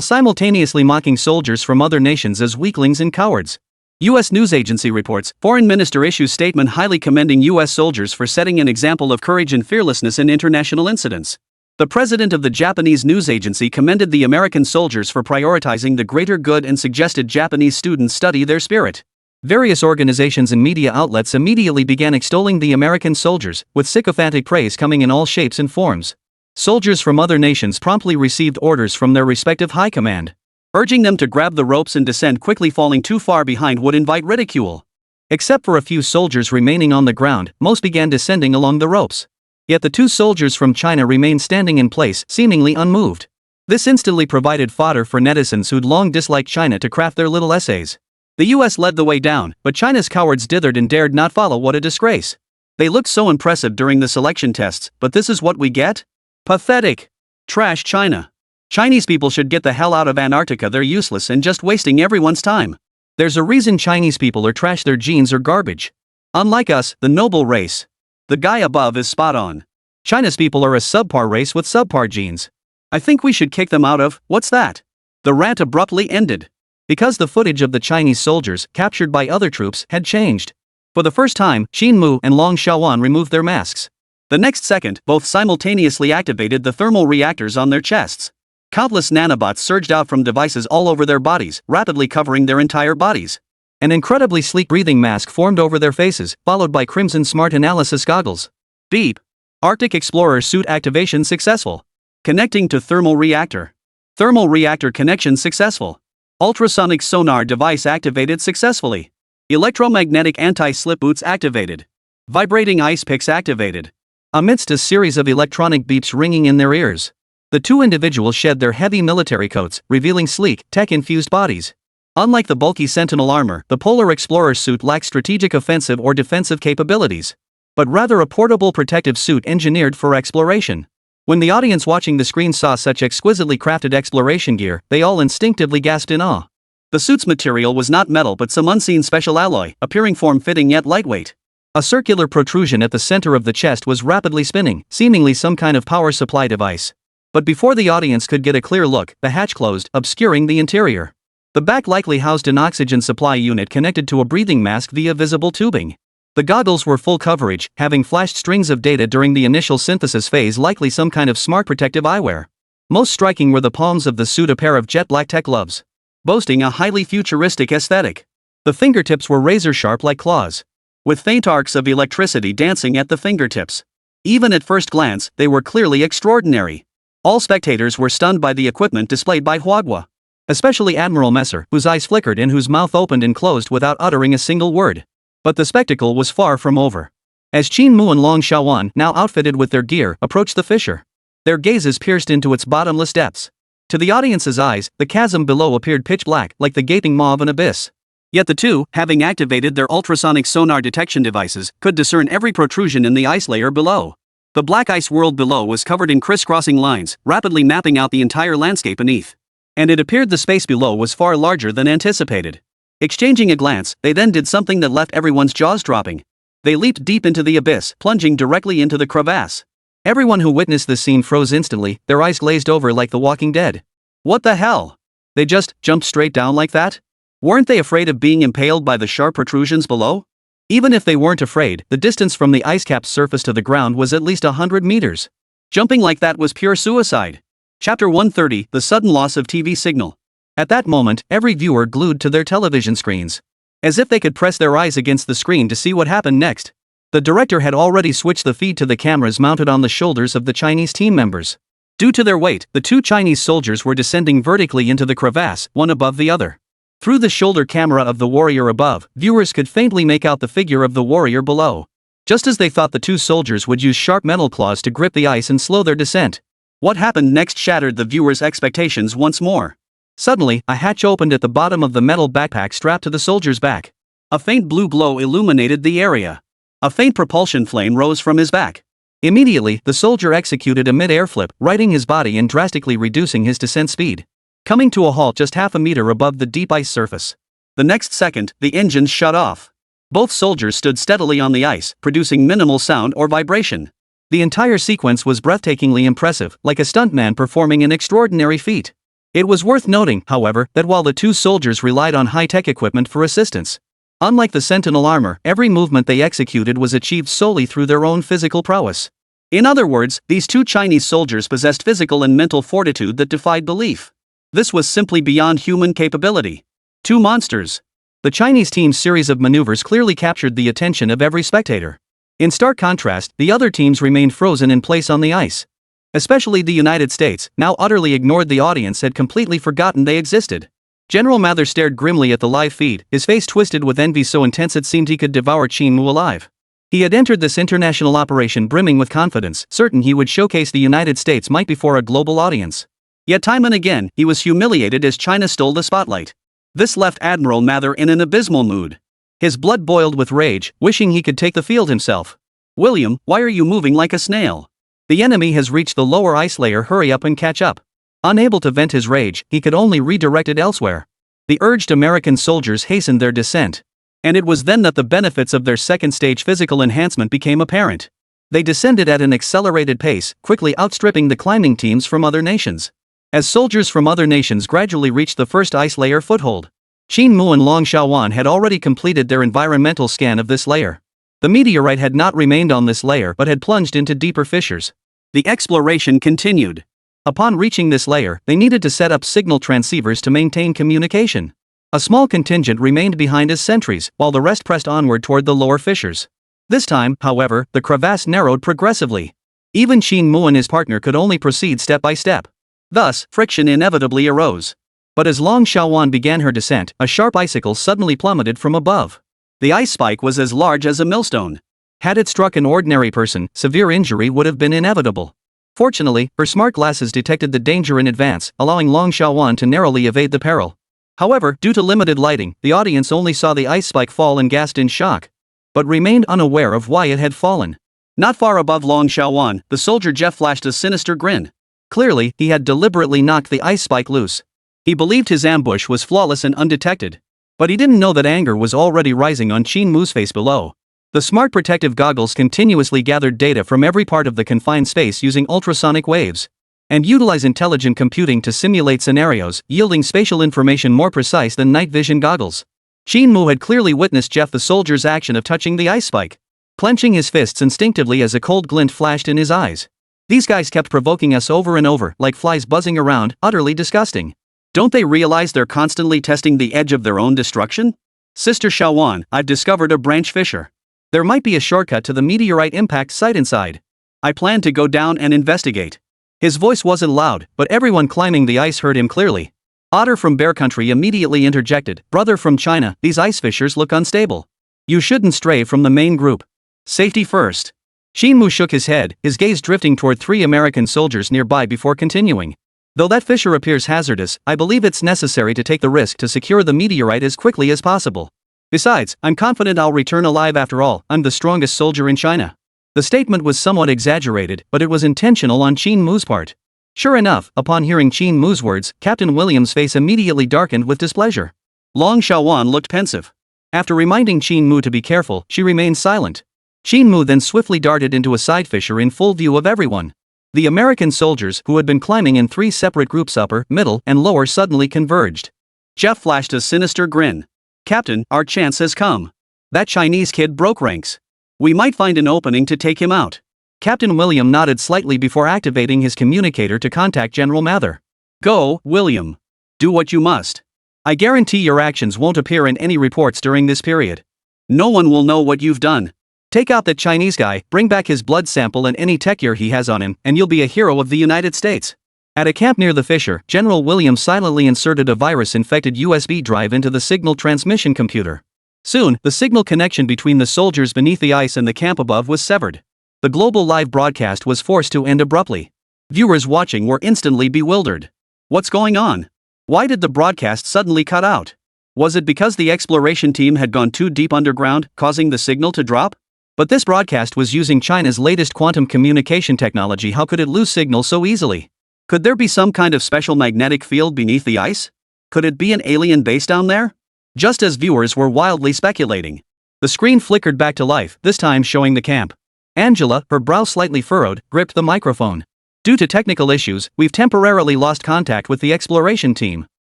simultaneously mocking soldiers from other nations as weaklings and cowards. U.S. news agency reports, Foreign Minister issues statement highly commending U.S. soldiers for setting an example of courage and fearlessness in international incidents. The president of the Japanese news agency commended the American soldiers for prioritizing the greater good and suggested Japanese students study their spirit. Various organizations and media outlets immediately began extolling the American soldiers, with sycophantic praise coming in all shapes and forms. Soldiers from other nations promptly received orders from their respective high command, urging them to grab the ropes and descend quickly. Falling too far behind would invite ridicule. Except for a few soldiers remaining on the ground, most began descending along the ropes. Yet the 2 soldiers from China remained standing in place, seemingly unmoved. This instantly provided fodder for netizens who'd long disliked China to craft their little essays. The US led the way down, but China's cowards dithered and dared not follow. What a disgrace. They looked so impressive during the selection tests, but this is what we get? Pathetic. Trash China. Chinese people should get the hell out of Antarctica. They're useless and just wasting everyone's time. There's a reason Chinese people are trash. Their genes are garbage. Unlike us, the noble race. The guy above is spot on. China's people are a subpar race with subpar genes. I think we should kick them out of, what's that? The rant abruptly ended, because the footage of the Chinese soldiers, captured by other troops, had changed. For the first time, Qin Mu and Long Shaowan removed their masks. The next second, both simultaneously activated the thermal reactors on their chests. Countless nanobots surged out from devices all over their bodies, rapidly covering their entire bodies. An incredibly sleek breathing mask formed over their faces, followed by crimson smart analysis goggles. Beep. Arctic Explorer suit activation successful. Connecting to thermal reactor. Thermal reactor connection successful. Ultrasonic sonar device activated successfully. Electromagnetic anti-slip boots activated. Vibrating ice picks activated. Amidst a series of electronic beeps ringing in their ears, the 2 individuals shed their heavy military coats, revealing sleek, tech-infused bodies. Unlike the bulky Sentinel armor, the Polar Explorer's suit lacked strategic offensive or defensive capabilities. but rather a portable protective suit engineered for exploration. When the audience watching the screen saw such exquisitely crafted exploration gear, they all instinctively gasped in awe. The suit's material was not metal but some unseen special alloy, appearing form-fitting yet lightweight. A circular protrusion at the center of the chest was rapidly spinning, seemingly some kind of power supply device. But before the audience could get a clear look, the hatch closed, obscuring the interior. The back likely housed an oxygen supply unit connected to a breathing mask via visible tubing. The goggles were full coverage, having flashed strings of data during the initial synthesis phase, likely some kind of smart protective eyewear. Most striking were the palms of the suit, a pair of jet black tech gloves, boasting a highly futuristic aesthetic. The fingertips were razor-sharp like claws, with faint arcs of electricity dancing at the fingertips. Even at first glance, they were clearly extraordinary. All spectators were stunned by the equipment displayed by Huagua, especially Admiral Messer, whose eyes flickered and whose mouth opened and closed without uttering a single word. But the spectacle was far from over. As Qin Mu and Long Xiaowan, now outfitted with their gear, approached the fissure, their gazes pierced into its bottomless depths. To the audience's eyes, the chasm below appeared pitch black, like the gaping maw of an abyss. Yet the two, having activated their ultrasonic sonar detection devices, could discern every protrusion in the ice layer below. The black ice world below was covered in crisscrossing lines, rapidly mapping out the entire landscape beneath. And it appeared the space below was far larger than anticipated. Exchanging a glance, they then did something that left everyone's jaws dropping. They leaped deep into the abyss, plunging directly into the crevasse. Everyone who witnessed this scene froze instantly, their eyes glazed over like the Walking Dead. What the hell? They just jumped straight down like that? Weren't they afraid of being impaled by the sharp protrusions below? Even if they weren't afraid, the distance from the ice cap's surface to the ground was at least 100 meters. Jumping like that was pure suicide. Chapter 130, The Sudden Loss of TV Signal. At that moment, every viewer glued to their television screens, as if they could press their eyes against the screen to see what happened next. The director had already switched the feed to the cameras mounted on the shoulders of the Chinese team members. Due to their weight, the two Chinese soldiers were descending vertically into the crevasse, one above the other. Through the shoulder camera of the warrior above, viewers could faintly make out the figure of the warrior below. Just as they thought the two soldiers would use sharp metal claws to grip the ice and slow their descent, what happened next shattered the viewers' expectations once more. Suddenly, a hatch opened at the bottom of the metal backpack strapped to the soldier's back. A faint blue glow illuminated the area. A faint propulsion flame rose from his back. Immediately, the soldier executed a mid-air flip, righting his body and drastically reducing his descent speed, coming to a halt just half a meter above the deep ice surface. The next second, the engines shut off. Both soldiers stood steadily on the ice, producing minimal sound or vibration. The entire sequence was breathtakingly impressive, like a stuntman performing an extraordinary feat. It was worth noting, however, that while the two soldiers relied on high-tech equipment for assistance, unlike the Sentinel armor, every movement they executed was achieved solely through their own physical prowess. In other words, these two Chinese soldiers possessed physical and mental fortitude that defied belief. This was simply beyond human capability. Two monsters. The Chinese team's series of maneuvers clearly captured the attention of every spectator. In stark contrast, the other teams remained frozen in place on the ice. Especially the United States, now utterly ignored the audience, had completely forgotten they existed. General Mather stared grimly at the live feed, his face twisted with envy so intense it seemed he could devour Qin Mu alive. He had entered this international operation brimming with confidence, certain he would showcase the United States might before a global audience. Yet time and again, he was humiliated as China stole the spotlight. This left Admiral Mather in an abysmal mood. His blood boiled with rage, wishing he could take the field himself. "William, why are you moving like a snail? The enemy has reached the lower ice layer, hurry up and catch up." Unable to vent his rage, he could only redirect it elsewhere. The urged American soldiers hastened their descent. And it was then that the benefits of their second-stage physical enhancement became apparent. They descended at an accelerated pace, quickly outstripping the climbing teams from other nations. As soldiers from other nations gradually reached the first ice layer foothold, Qin Mu and Long Xiaowan had already completed their environmental scan of this layer. The meteorite had not remained on this layer but had plunged into deeper fissures. The exploration continued. Upon reaching this layer, they needed to set up signal transceivers to maintain communication. A small contingent remained behind as sentries, while the rest pressed onward toward the lower fissures. This time, however, the crevasse narrowed progressively. Even Qin Mu and his partner could only proceed step by step. Thus, friction inevitably arose. But as Long Xiaowan began her descent, a sharp icicle suddenly plummeted from above. The ice spike was as large as a millstone. Had it struck an ordinary person, severe injury would have been inevitable. Fortunately, her smart glasses detected the danger in advance, allowing Long Xiaowan to narrowly evade the peril. However, due to limited lighting, the audience only saw the ice spike fall and gasped in shock. but remained unaware of why it had fallen. Not far above Long Xiaowan, the soldier Jeff flashed a sinister grin. Clearly, he had deliberately knocked the ice spike loose. He believed his ambush was flawless and undetected. But he didn't know that anger was already rising on Qin Mu's face below. The smart protective goggles continuously gathered data from every part of the confined space using ultrasonic waves, and utilize intelligent computing to simulate scenarios, yielding spatial information more precise than night vision goggles. Qin Mu had clearly witnessed Jeff the soldier's action of touching the ice spike, clenching his fists instinctively as a cold glint flashed in his eyes. These guys kept provoking us over and over, like flies buzzing around, utterly disgusting. Don't they realize they're constantly testing the edge of their own destruction? Sister Xiaowan, I've discovered a branch fissure. There might be a shortcut to the meteorite impact site inside. I plan to go down and investigate. His voice wasn't loud, but everyone climbing the ice heard him clearly. Otter from Bear Country immediately interjected, "Brother from China, these ice fissures look unstable. You shouldn't stray from the main group. Safety first." Qin Mu shook his head, his gaze drifting toward 3 American soldiers nearby before continuing. "Though that fissure appears hazardous, I believe it's necessary to take the risk to secure the meteorite as quickly as possible. Besides, I'm confident I'll return alive after all, I'm the strongest soldier in China." The statement was somewhat exaggerated, but it was intentional on Qin Mu's part. Sure enough, upon hearing Qin Mu's words, Captain William's face immediately darkened with displeasure. Long Xiaowan looked pensive. After reminding Qin Mu to be careful, she remained silent. Qin Mu then swiftly darted into a side fissure in full view of everyone. The American soldiers, who had been climbing in 3 separate groups upper, middle, and lower, suddenly converged. Jeff flashed a sinister grin. "Captain, our chance has come. That Chinese kid broke ranks. We might find an opening to take him out." Captain William nodded slightly before activating his communicator to contact General Mather. "Go, William. Do what you must. I guarantee your actions won't appear in any reports during this period. No one will know what you've done. Take out that Chinese guy, bring back his blood sample and any tech gear he has on him, and you'll be a hero of the United States." At a camp near the fissure, General William silently inserted a virus-infected USB drive into the signal transmission computer. Soon, the signal connection between the soldiers beneath the ice and the camp above was severed. The global live broadcast was forced to end abruptly. Viewers watching were instantly bewildered. What's going on? Why did the broadcast suddenly cut out? Was it because the exploration team had gone too deep underground, causing the signal to drop? But this broadcast was using China's latest quantum communication technology. How could it lose signal so easily? Could there be some kind of special magnetic field beneath the ice? Could it be an alien base down there? Just as viewers were wildly speculating, the screen flickered back to life, this time showing the camp. Angela, her brow slightly furrowed, gripped the microphone. "Due to technical issues, we've temporarily lost contact with the exploration team.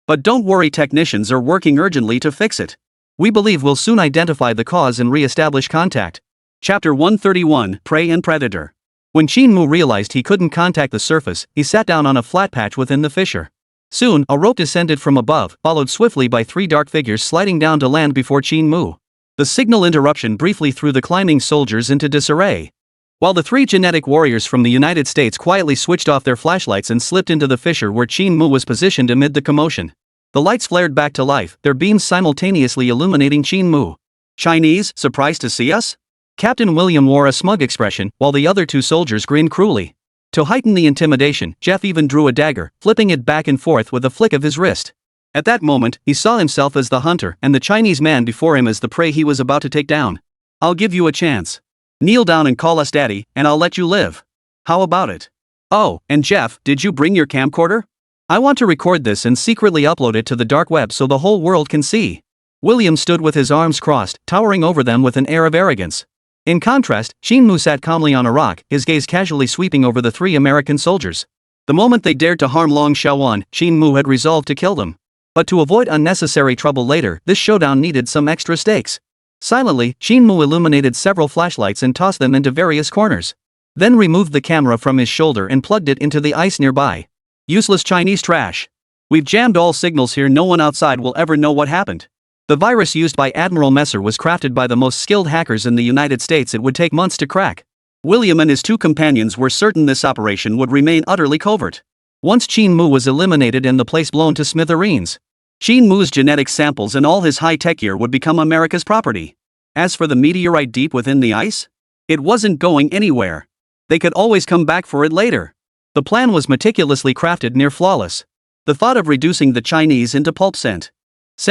But don't worry, technicians are working urgently to fix it. We believe we'll soon identify the cause and re-establish contact." Chapter 131, Prey and Predator. When Qin Mu realized he couldn't contact the surface, he sat down on a flat patch within the fissure. Soon, a rope descended from above, followed swiftly by 3 dark figures sliding down to land before Qin Mu. The signal interruption briefly threw the climbing soldiers into disarray. While the 3 genetic warriors from the United States quietly switched off their flashlights and slipped into the fissure where Qin Mu was positioned amid the commotion. The lights flared back to life, their beams simultaneously illuminating Qin Mu. "Chinese, surprised to see us?" Captain William wore a smug expression, while the other 2 soldiers grinned cruelly. To heighten the intimidation, Jeff even drew a dagger, flipping it back and forth with a flick of his wrist. At that moment, he saw himself as the hunter and the Chinese man before him as the prey he was about to take down. "I'll give you a chance. Kneel down and call us daddy, and I'll let you live. How about it? Oh, and Jeff, did you bring your camcorder? I want to record this and secretly upload it to the dark web so the whole world can see." William stood with his arms crossed, towering over them with an air of arrogance. In contrast, Qin Mu sat calmly on a rock, his gaze casually sweeping over the 3 American soldiers. The moment they dared to harm Long Xiaowan, Qin Mu had resolved to kill them. But to avoid unnecessary trouble later, this showdown needed some extra stakes. Silently, Qin Mu illuminated several flashlights and tossed them into various corners. Then removed the camera from his shoulder and plugged it into the ice nearby. "Useless Chinese trash. We've jammed all signals here, no one outside will ever know what happened. The virus used by Admiral Messer was crafted by the most skilled hackers in the United States. It would take months to crack." William and his 2 companions were certain this operation would remain utterly covert. Once Qin Mu was eliminated and the place blown to smithereens, Qin Mu's genetic samples and all his high-tech gear would become America's property. As for the meteorite deep within the ice, it wasn't going anywhere. They could always come back for it later. The plan was meticulously crafted, near flawless. The thought of reducing the Chinese into pulp sent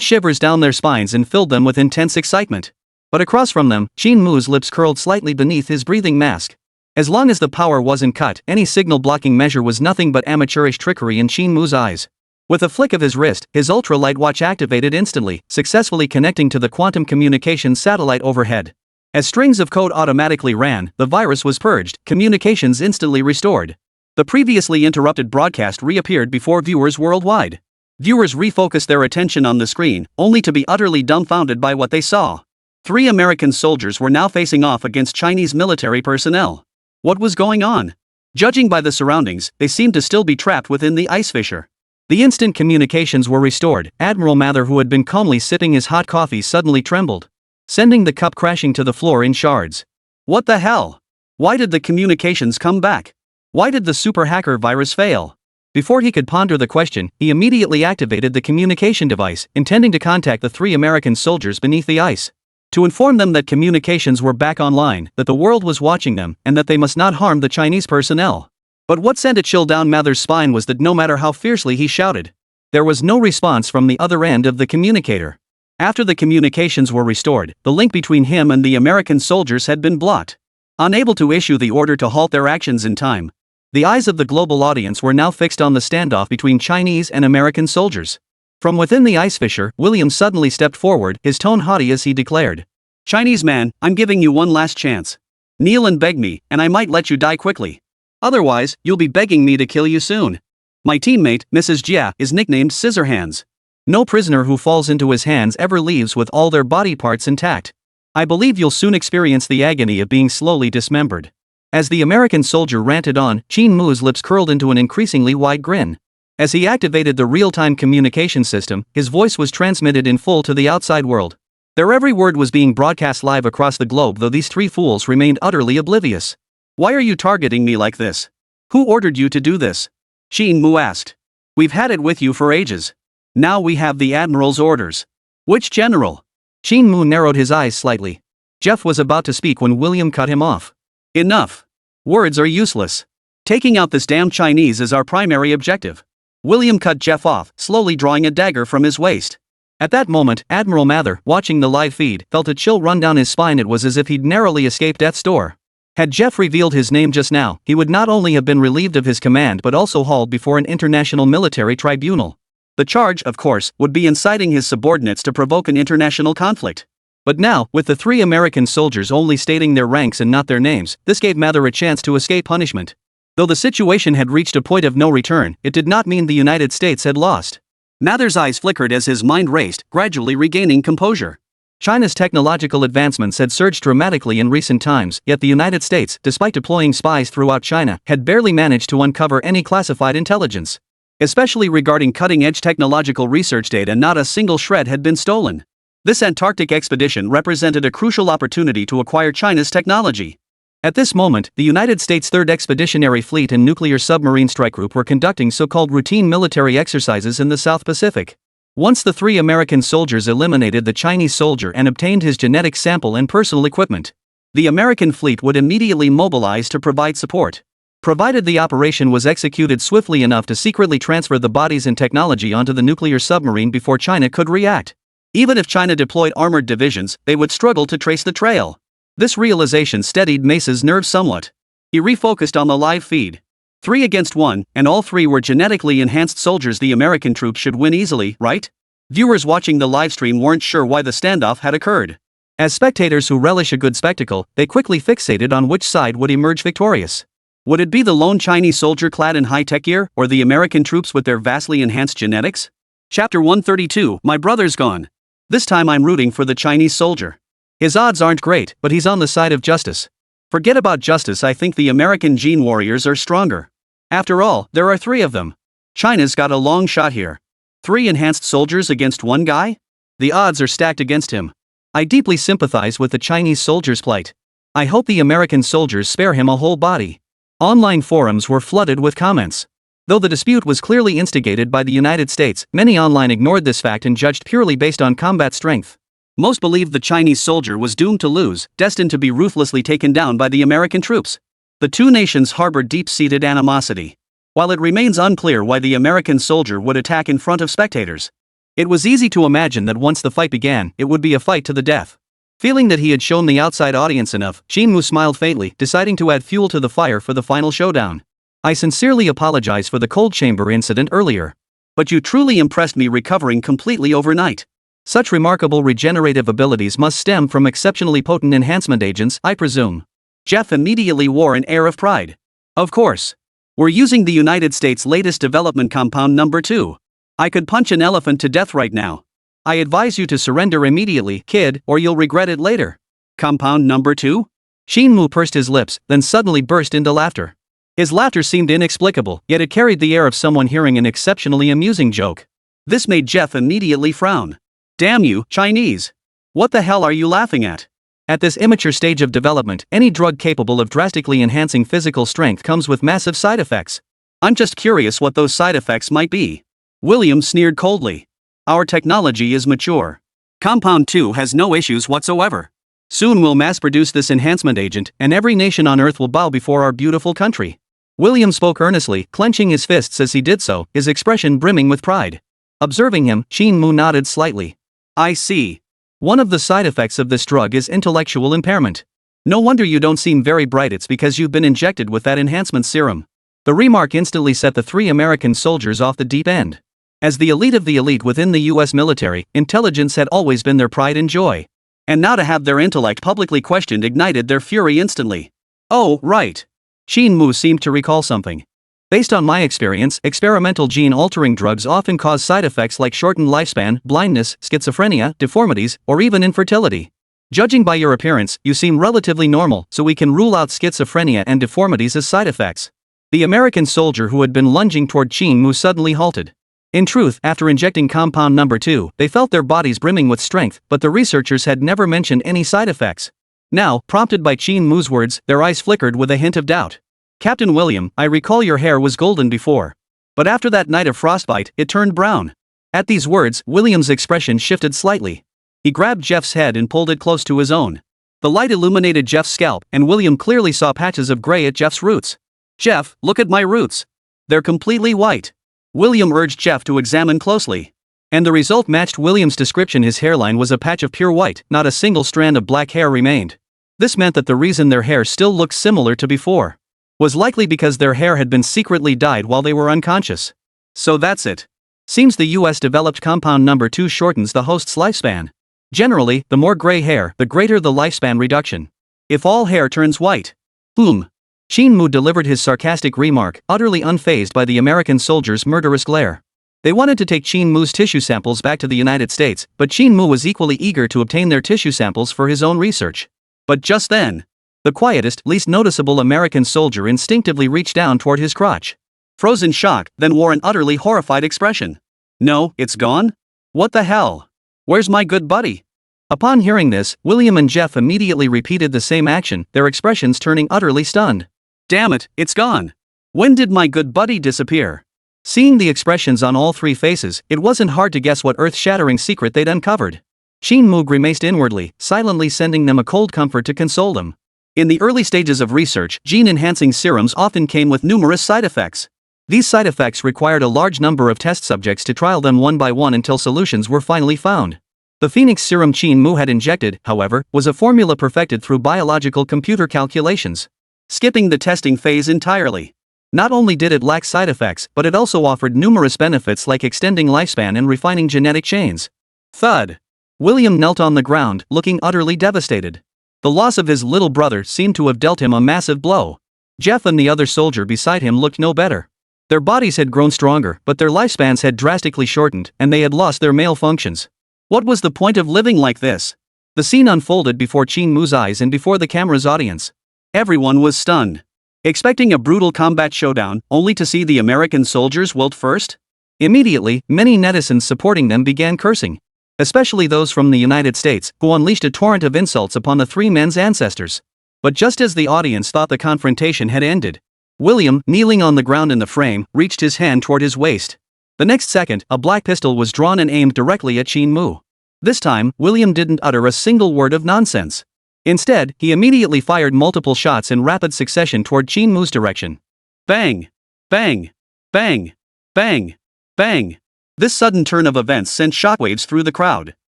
shivers down their spines and filled them with intense excitement. But across from them, Qin Mu's lips curled slightly beneath his breathing mask. As long as the power wasn't cut, any signal-blocking measure was nothing but amateurish trickery in Qin Mu's eyes. With a flick of his wrist, his ultralight watch activated instantly, successfully connecting to the quantum communications satellite overhead. As strings of code automatically ran, the virus was purged, communications instantly restored. The previously interrupted broadcast reappeared before viewers worldwide. Viewers refocused their attention on the screen, only to be utterly dumbfounded by what they saw. 3 American soldiers were now facing off against Chinese military personnel. What was going on? Judging by the surroundings, they seemed to still be trapped within the ice fissure. The instant communications were restored, Admiral Mather, who had been calmly sipping his hot coffee, suddenly trembled, sending the cup crashing to the floor in shards. What the hell? Why did the communications come back? Why did the super hacker virus fail? Before he could ponder the question, he immediately activated the communication device, intending to contact the 3 American soldiers beneath the ice, to inform them that communications were back online, that the world was watching them, and that they must not harm the Chinese personnel. But what sent a chill down Mather's spine was that no matter how fiercely he shouted, there was no response from the other end of the communicator. After the communications were restored, the link between him and the American soldiers had been blocked. Unable to issue the order to halt their actions in time, the eyes of the global audience were now fixed on the standoff between Chinese and American soldiers. From within the ice fissure, William suddenly stepped forward, his tone haughty as he declared, "Chinese man, I'm giving you one last chance. Kneel and beg me, and I might let you die quickly. Otherwise, you'll be begging me to kill you soon. My teammate, Mrs. Jia, is nicknamed Scissorhands. No prisoner who falls into his hands ever leaves with all their body parts intact. I believe you'll soon experience the agony of being slowly dismembered." As the American soldier ranted on, Qin Mu's lips curled into an increasingly wide grin. As he activated the real-time communication system, his voice was transmitted in full to the outside world. Their every word was being broadcast live across the globe, though these 3 fools remained utterly oblivious. "Why are you targeting me like this? Who ordered you to do this?" Qin Mu asked. "We've had it with you for ages. Now we have the Admiral's orders." "Which general?" Qin Mu narrowed his eyes slightly. Jeff was about to speak when William cut him off. "Enough. Words are useless. Taking out this damn Chinese is our primary objective." William cut Jeff off, slowly drawing a dagger from his waist. At that moment, Admiral Mather, watching the live feed, felt a chill run down his spine. It was as if he'd narrowly escaped death's door. Had Jeff revealed his name just now, he would not only have been relieved of his command but also hauled before an international military tribunal. The charge, of course, would be inciting his subordinates to provoke an international conflict. But now, with the 3 American soldiers only stating their ranks and not their names, this gave Mather a chance to escape punishment. Though the situation had reached a point of no return, it did not mean the United States had lost. Mather's eyes flickered as his mind raced, gradually regaining composure. China's technological advancements had surged dramatically in recent times, yet the United States, despite deploying spies throughout China, had barely managed to uncover any classified intelligence. Especially regarding cutting-edge technological research data, not a single shred had been stolen. This Antarctic expedition represented a crucial opportunity to acquire China's technology. At this moment, the United States' 3rd Expeditionary Fleet and Nuclear Submarine Strike Group were conducting so-called routine military exercises in the South Pacific. Once the 3 American soldiers eliminated the Chinese soldier and obtained his genetic sample and personal equipment, the American fleet would immediately mobilize to provide support. Provided the operation was executed swiftly enough to secretly transfer the bodies and technology onto the nuclear submarine before China could react. Even if China deployed armored divisions, they would struggle to trace the trail. This realization steadied Mesa's nerves somewhat. He refocused on the live feed. 3 against 1, and all 3 were genetically enhanced soldiers. The American troops should win easily, right? Viewers watching the livestream weren't sure why the standoff had occurred. As spectators who relish a good spectacle, they quickly fixated on which side would emerge victorious. Would it be the lone Chinese soldier clad in high-tech gear, or the American troops with their vastly enhanced genetics? Chapter 132, My Brother's Gone. This time I'm rooting for the Chinese soldier. His odds aren't great, but he's on the side of justice. Forget about justice, I think the American gene warriors are stronger. After all, there are 3 of them. China's got a long shot here. 3 enhanced soldiers against 1 guy? The odds are stacked against him. I deeply sympathize with the Chinese soldier's plight. I hope the American soldiers spare him a whole body. Online forums were flooded with comments. Though the dispute was clearly instigated by the United States, many online ignored this fact and judged purely based on combat strength. Most believed the Chinese soldier was doomed to lose, destined to be ruthlessly taken down by the American troops. The 2 nations harbored deep-seated animosity. While it remains unclear why the American soldier would attack in front of spectators, it was easy to imagine that once the fight began, it would be a fight to the death. Feeling that he had shown the outside audience enough, Qin Mu smiled faintly, deciding to add fuel to the fire for the final showdown. I sincerely apologize for the cold chamber incident earlier. But you truly impressed me, recovering completely overnight. Such remarkable regenerative abilities must stem from exceptionally potent enhancement agents, I presume. Jeff immediately wore an air of pride. Of course. We're using the United States' latest development compound number 2. I could punch an elephant to death right now. I advise you to surrender immediately, kid, or you'll regret it later. Compound number 2? Qin Mu pursed his lips, then suddenly burst into laughter. His laughter seemed inexplicable, yet it carried the air of someone hearing an exceptionally amusing joke. This made Jeff immediately frown. Damn you, Chinese! What the hell are you laughing at? At this immature stage of development, any drug capable of drastically enhancing physical strength comes with massive side effects. I'm just curious what those side effects might be. William sneered coldly. Our technology is mature. Compound 2 has no issues whatsoever. Soon we'll mass-produce this enhancement agent, and every nation on Earth will bow before our beautiful country. William spoke earnestly, clenching his fists as he did so, his expression brimming with pride. Observing him, Qin Mu nodded slightly. I see. One of the side effects of this drug is intellectual impairment. No wonder you don't seem very bright, it's because you've been injected with that enhancement serum. The remark instantly set the 3 American soldiers off the deep end. As the elite within the US military, intelligence had always been their pride and joy. And now to have their intellect publicly questioned ignited their fury instantly. Oh, right. Qin Mu seemed to recall something. Based on my experience, experimental gene-altering drugs often cause side effects like shortened lifespan, blindness, schizophrenia, deformities, or even infertility. Judging by your appearance, you seem relatively normal, so we can rule out schizophrenia and deformities as side effects. The American soldier who had been lunging toward Qin Mu suddenly halted. In truth, after injecting compound number 2, they felt their bodies brimming with strength, but the researchers had never mentioned any side effects. Now, prompted by Qin Mu's words, their eyes flickered with a hint of doubt. Captain William, I recall your hair was golden before. But after that night of frostbite, it turned brown. At these words, William's expression shifted slightly. He grabbed Jeff's head and pulled it close to his own. The light illuminated Jeff's scalp, and William clearly saw patches of gray at Jeff's roots. Jeff, look at my roots. They're completely white. William urged Jeff to examine closely. And the result matched William's description. His hairline was a patch of pure white, not a single strand of black hair remained. This meant that the reason their hair still looked similar to before was likely because their hair had been secretly dyed while they were unconscious. So that's it. Seems the US developed compound number 2 shortens the host's lifespan. Generally, the more gray hair, the greater the lifespan reduction. If all hair turns white. Qin Mu delivered his sarcastic remark, utterly unfazed by the American soldiers' murderous glare. They wanted to take Qin Mu's tissue samples back to the United States, but Qin Mu was equally eager to obtain their tissue samples for his own research. But just then, the quietest, least noticeable American soldier instinctively reached down toward his crotch. Frozen shock, then wore an utterly horrified expression. No, it's gone? What the hell? Where's my good buddy? Upon hearing this, William and Jeff immediately repeated the same action, their expressions turning utterly stunned. Damn it, it's gone. When did my good buddy disappear? Seeing the expressions on all 3 faces, it wasn't hard to guess what earth-shattering secret they'd uncovered. Qin Mu grimaced inwardly, silently sending them a cold comfort to console them. In the early stages of research, gene-enhancing serums often came with numerous side effects. These side effects required a large number of test subjects to trial them one by one until solutions were finally found. The Phoenix serum Qin Mu had injected, however, was a formula perfected through biological computer calculations, skipping the testing phase entirely. Not only did it lack side effects, but it also offered numerous benefits like extending lifespan and refining genetic chains. Thud. William knelt on the ground, looking utterly devastated. The loss of his little brother seemed to have dealt him a massive blow. Jeff and the other soldier beside him looked no better. Their bodies had grown stronger, but their lifespans had drastically shortened, and they had lost their male functions. What was the point of living like this? The scene unfolded before Qin Mu's eyes and before the camera's audience. Everyone was stunned, expecting a brutal combat showdown, only to see the American soldiers wilt first. Immediately, many netizens supporting them began cursing, especially those from the United States, who unleashed a torrent of insults upon the 3 men's ancestors. But just as the audience thought the confrontation had ended, William, kneeling on the ground in the frame, reached his hand toward his waist. The next second, a black pistol was drawn and aimed directly at Qin Mu. This time, William didn't utter a single word of nonsense. Instead, he immediately fired multiple shots in rapid succession toward Qin Mu's direction. Bang! Bang! Bang! Bang! Bang! This sudden turn of events sent shockwaves through the crowd.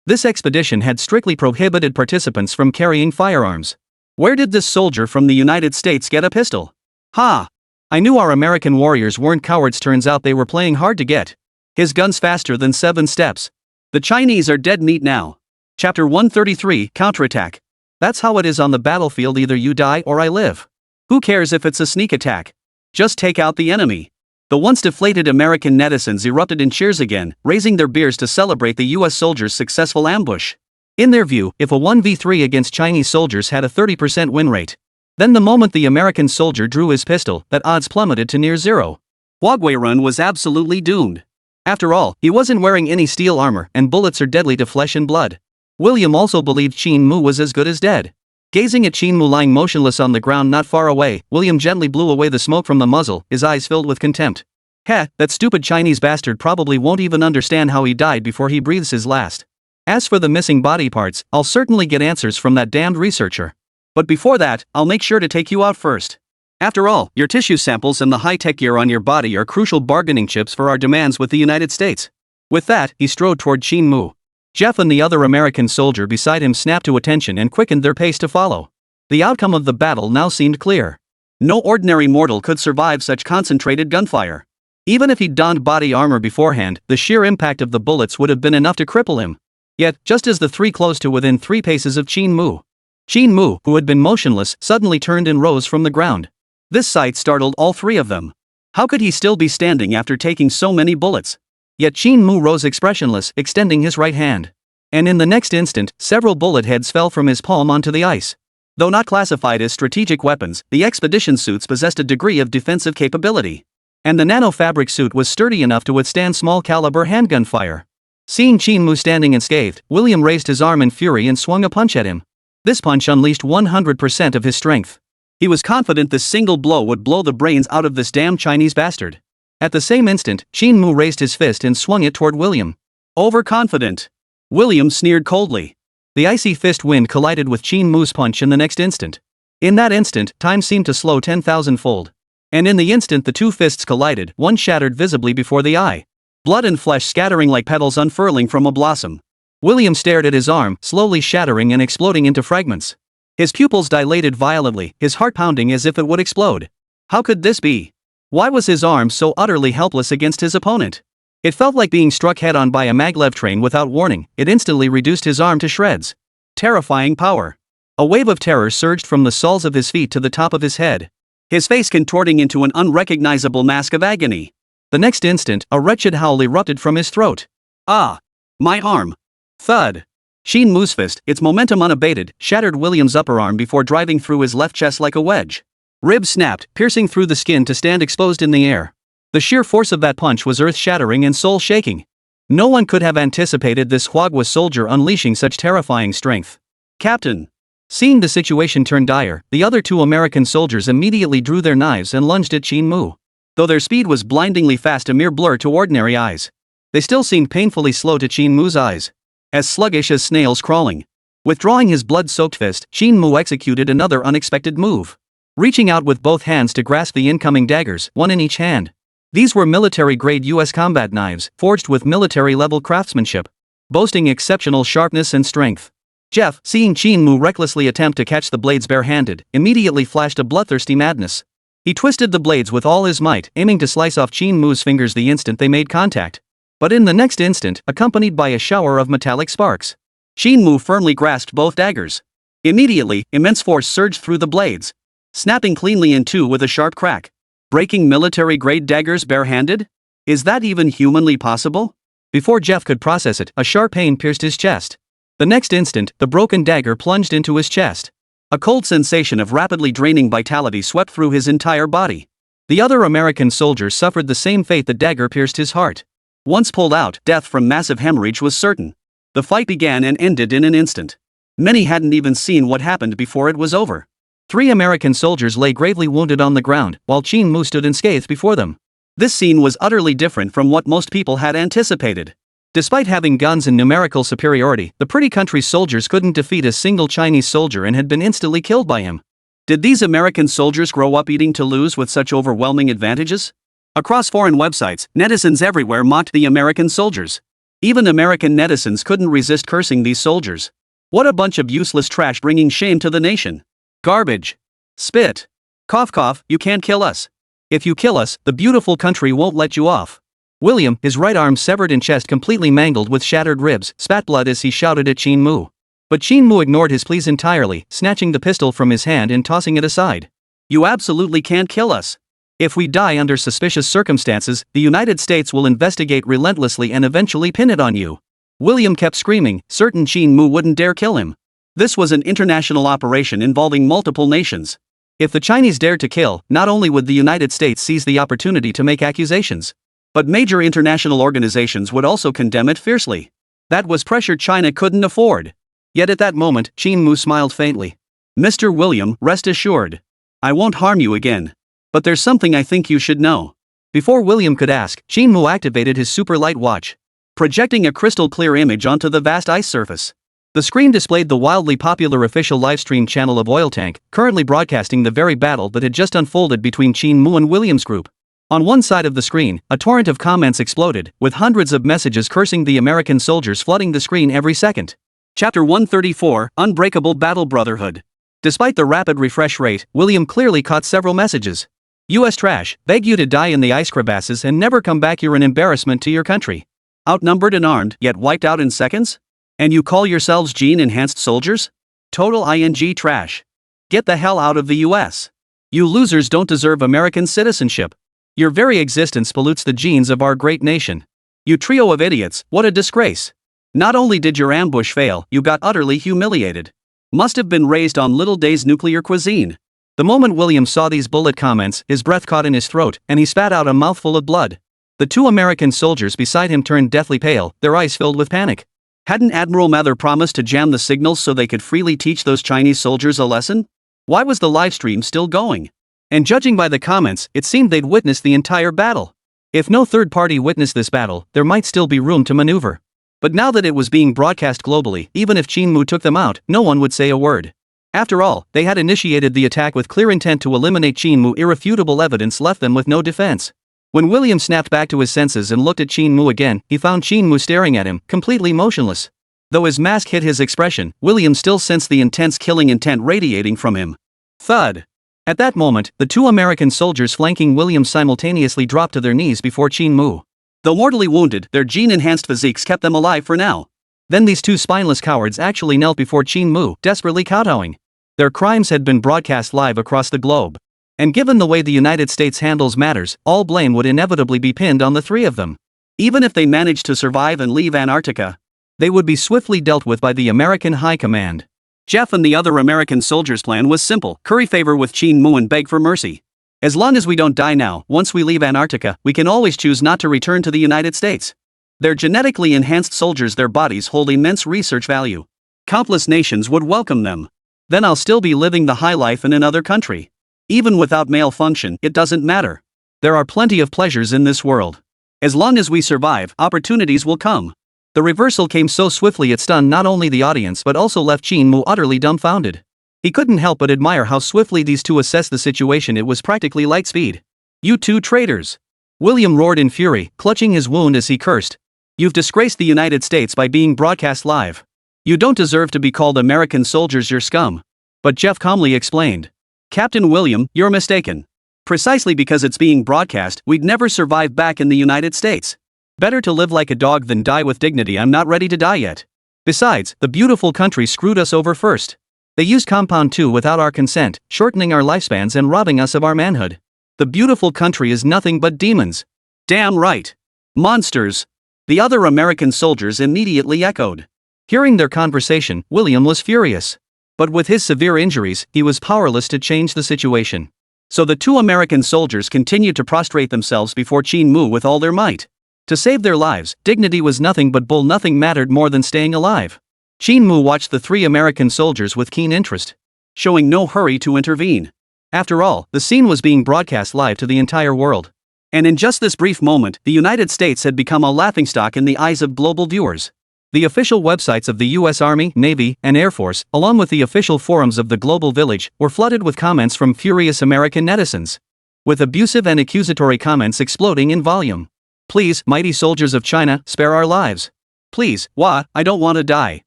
This expedition had strictly prohibited participants from carrying firearms. Where did this soldier from the United States get a pistol? Ha! I knew our American warriors weren't cowards, turns out they were playing hard to get. His gun's faster than 7 steps. The Chinese are dead meat now. Chapter 133, Counterattack. That's how it is on the battlefield, either you die or I live. Who cares if it's a sneak attack? Just take out the enemy. The once deflated American netizens erupted in cheers again, raising their beers to celebrate the US soldiers' successful ambush. In their view, if a 1v3 against Chinese soldiers had a 30% win rate, then the moment the American soldier drew his pistol, that odds plummeted to near zero. Wagway Run was absolutely doomed. After all, he wasn't wearing any steel armor, and bullets are deadly to flesh and blood. William also believed Qin Mu was as good as dead. Gazing at Qin Mu lying motionless on the ground not far away, William gently blew away the smoke from the muzzle, his eyes filled with contempt. Heh, that stupid Chinese bastard probably won't even understand how he died before he breathes his last. As for the missing body parts, I'll certainly get answers from that damned researcher. But before that, I'll make sure to take you out first. After all, your tissue samples and the high-tech gear on your body are crucial bargaining chips for our demands with the United States. With that, he strode toward Qin Mu. Jeff and the other American soldier beside him snapped to attention and quickened their pace to follow. The outcome of the battle now seemed clear. No ordinary mortal could survive such concentrated gunfire. Even if he'd donned body armor beforehand, the sheer impact of the bullets would have been enough to cripple him. Yet, just as the three closed to within 3 paces of Qin Mu, who had been motionless, suddenly turned and rose from the ground. This sight startled all 3 of them. How could he still be standing after taking so many bullets? Yet Qin Mu rose expressionless, extending his right hand. And in the next instant, several bullet heads fell from his palm onto the ice. Though not classified as strategic weapons, the expedition suits possessed a degree of defensive capability. And the nanofabric suit was sturdy enough to withstand small-caliber handgun fire. Seeing Qin Mu standing unscathed, William raised his arm in fury and swung a punch at him. This punch unleashed 100% of his strength. He was confident this single blow would blow the brains out of this damn Chinese bastard. At the same instant, Qin Mu raised his fist and swung it toward William. Overconfident. William sneered coldly. The icy fist wind collided with Qin Mu's punch in the next instant. In that instant, time seemed to slow 10,000-fold. And in the instant the 2 fists collided, one shattered visibly before the eye. Blood and flesh scattering like petals unfurling from a blossom. William stared at his arm, slowly shattering and exploding into fragments. His pupils dilated violently, his heart pounding as if it would explode. How could this be? Why was his arm so utterly helpless against his opponent? It felt like being struck head-on by a maglev train without warning. It instantly reduced his arm to shreds. Terrifying power. A wave of terror surged from the soles of his feet to the top of his head. His face contorting into an unrecognizable mask of agony. The next instant, a wretched howl erupted from his throat. Ah! My arm! Thud! Qin Mu's fist, its momentum unabated, shattered William's upper arm before driving through his left chest like a wedge. Ribs snapped, piercing through the skin to stand exposed in the air. The sheer force of that punch was earth-shattering and soul-shaking. No one could have anticipated this Huagua soldier unleashing such terrifying strength. Captain! Seeing the situation turn dire, the other 2 American soldiers immediately drew their knives and lunged at Qin Mu. Though their speed was blindingly fast, a mere blur to ordinary eyes, they still seemed painfully slow to Qin Mu's eyes. As sluggish as snails crawling. Withdrawing his blood-soaked fist, Qin Mu executed another unexpected move. Reaching out with both hands to grasp the incoming daggers, one in each hand. These were military-grade U.S. combat knives, forged with military-level craftsmanship, boasting exceptional sharpness and strength. Jeff, seeing Qin Mu recklessly attempt to catch the blades barehanded, immediately flashed a bloodthirsty madness. He twisted the blades with all his might, aiming to slice off Qin Mu's fingers the instant they made contact. But in the next instant, accompanied by a shower of metallic sparks, Qin Mu firmly grasped both daggers. Immediately, immense force surged through the blades, snapping cleanly in 2 with a sharp crack. Breaking military-grade daggers barehanded? Is that even humanly possible? Before Jeff could process it, a sharp pain pierced his chest. The next instant, the broken dagger plunged into his chest. A cold sensation of rapidly draining vitality swept through his entire body. The other American soldier suffered the same fate. The dagger pierced his heart. Once pulled out, death from massive hemorrhage was certain. The fight began and ended in an instant. Many hadn't even seen what happened before it was over. 3 American soldiers lay gravely wounded on the ground, while Qin Mu stood unscathed before them. This scene was utterly different from what most people had anticipated. Despite having guns and numerical superiority, the pretty country's soldiers couldn't defeat a single Chinese soldier and had been instantly killed by him. Did these American soldiers grow up eating to lose with such overwhelming advantages? Across foreign websites, netizens everywhere mocked the American soldiers. Even American netizens couldn't resist cursing these soldiers. What a bunch of useless trash bringing shame to the nation. Garbage. Spit. Cough cough, you can't kill us. If you kill us, the beautiful country won't let you off. William, his right arm severed and chest completely mangled with shattered ribs, spat blood as he shouted at Qin Mu. But Qin Mu ignored his pleas entirely, snatching the pistol from his hand and tossing it aside. You absolutely can't kill us. If we die under suspicious circumstances, the United States will investigate relentlessly and eventually pin it on you. William kept screaming, certain Qin Mu wouldn't dare kill him. This was an international operation involving multiple nations. If the Chinese dared to kill, not only would the United States seize the opportunity to make accusations, but major international organizations would also condemn it fiercely. That was pressure China couldn't afford. Yet at that moment, Qin Mu smiled faintly. Mr. William, rest assured. I won't harm you again. But there's something I think you should know. Before William could ask, Qin Mu activated his super light watch, projecting a crystal clear image onto the vast ice surface. The screen displayed the wildly popular official livestream channel of Oil Tank, currently broadcasting the very battle that had just unfolded between Qin Mu and William's group. On one side of the screen, a torrent of comments exploded, with hundreds of messages cursing the American soldiers flooding the screen every second. Chapter 134, Unbreakable Battle Brotherhood. Despite the rapid refresh rate, William clearly caught several messages. US trash, beg you to die in the ice crevasses and never come back, you're an embarrassment to your country. Outnumbered and armed, yet wiped out in seconds? And you call yourselves gene-enhanced soldiers? Total ING trash. Get the hell out of the US. You losers don't deserve American citizenship. Your very existence pollutes the genes of our great nation. You trio of idiots, what a disgrace. Not only did your ambush fail, you got utterly humiliated. Must have been raised on Little Day's nuclear cuisine. The moment William saw these bullet comments, his breath caught in his throat, and he spat out a mouthful of blood. The two American soldiers beside him turned deathly pale, their eyes filled with panic. Hadn't Admiral Mather promised to jam the signals so they could freely teach those Chinese soldiers a lesson? Why was the livestream still going? And judging by the comments, it seemed they'd witnessed the entire battle. If no third party witnessed this battle, there might still be room to maneuver. But now that it was being broadcast globally, even if Qin Mu took them out, no one would say a word. After all, they had initiated the attack with clear intent to eliminate Qin Mu. Irrefutable evidence left them with no defense. When William snapped back to his senses and looked at Qin Mu again, he found Qin Mu staring at him, completely motionless. Though his mask hid his expression, William still sensed the intense killing intent radiating from him. Thud. At that moment, the two American soldiers flanking William simultaneously dropped to their knees before Qin Mu. Though mortally wounded, their gene-enhanced physiques kept them alive for now. Then these two spineless cowards actually knelt before Qin Mu, desperately kowtowing. Their crimes had been broadcast live across the globe. And given the way the United States handles matters, all blame would inevitably be pinned on the three of them. Even if they managed to survive and leave Antarctica, they would be swiftly dealt with by the American High Command. Jeff and the other American soldiers' plan was simple: curry favor with Qin Mu and beg for mercy. As long as we don't die now, once we leave Antarctica, we can always choose not to return to the United States. They're genetically enhanced soldiers, their bodies hold immense research value. Countless nations would welcome them. Then I'll still be living the high life in another country. Even without male function, it doesn't matter. There are plenty of pleasures in this world. As long as we survive, opportunities will come. The reversal came so swiftly it stunned not only the audience but also left Qin Mu utterly dumbfounded. He couldn't help but admire how swiftly these two assessed the situation. It was practically light speed. You two traitors! William roared in fury, clutching his wound as he cursed. You've disgraced the United States by being broadcast live. You don't deserve to be called American soldiers, you're scum. But Jeff calmly explained. Captain William, you're mistaken. Precisely because it's being broadcast, we'd never survive back in the United States. Better to live like a dog than die with dignity. I'm not ready to die yet. Besides, the beautiful country screwed us over first. They used Compound 2 without our consent, shortening our lifespans and robbing us of our manhood. The beautiful country is nothing but demons. Damn right. Monsters. The other American soldiers immediately echoed. Hearing their conversation, William was furious. But with his severe injuries, he was powerless to change the situation. So the two American soldiers continued to prostrate themselves before Qin Mu with all their might. To save their lives, dignity was nothing but bull. Nothing mattered more than staying alive. Qin Mu watched the three American soldiers with keen interest, showing no hurry to intervene. After all, the scene was being broadcast live to the entire world. And in just this brief moment, the United States had become a laughingstock in the eyes of global viewers. The official websites of the U.S. Army, Navy, and Air Force, along with the official forums of the global village, were flooded with comments from furious American netizens, with abusive and accusatory comments exploding in volume. Please, mighty soldiers of China, spare our lives. please, I don't want to die.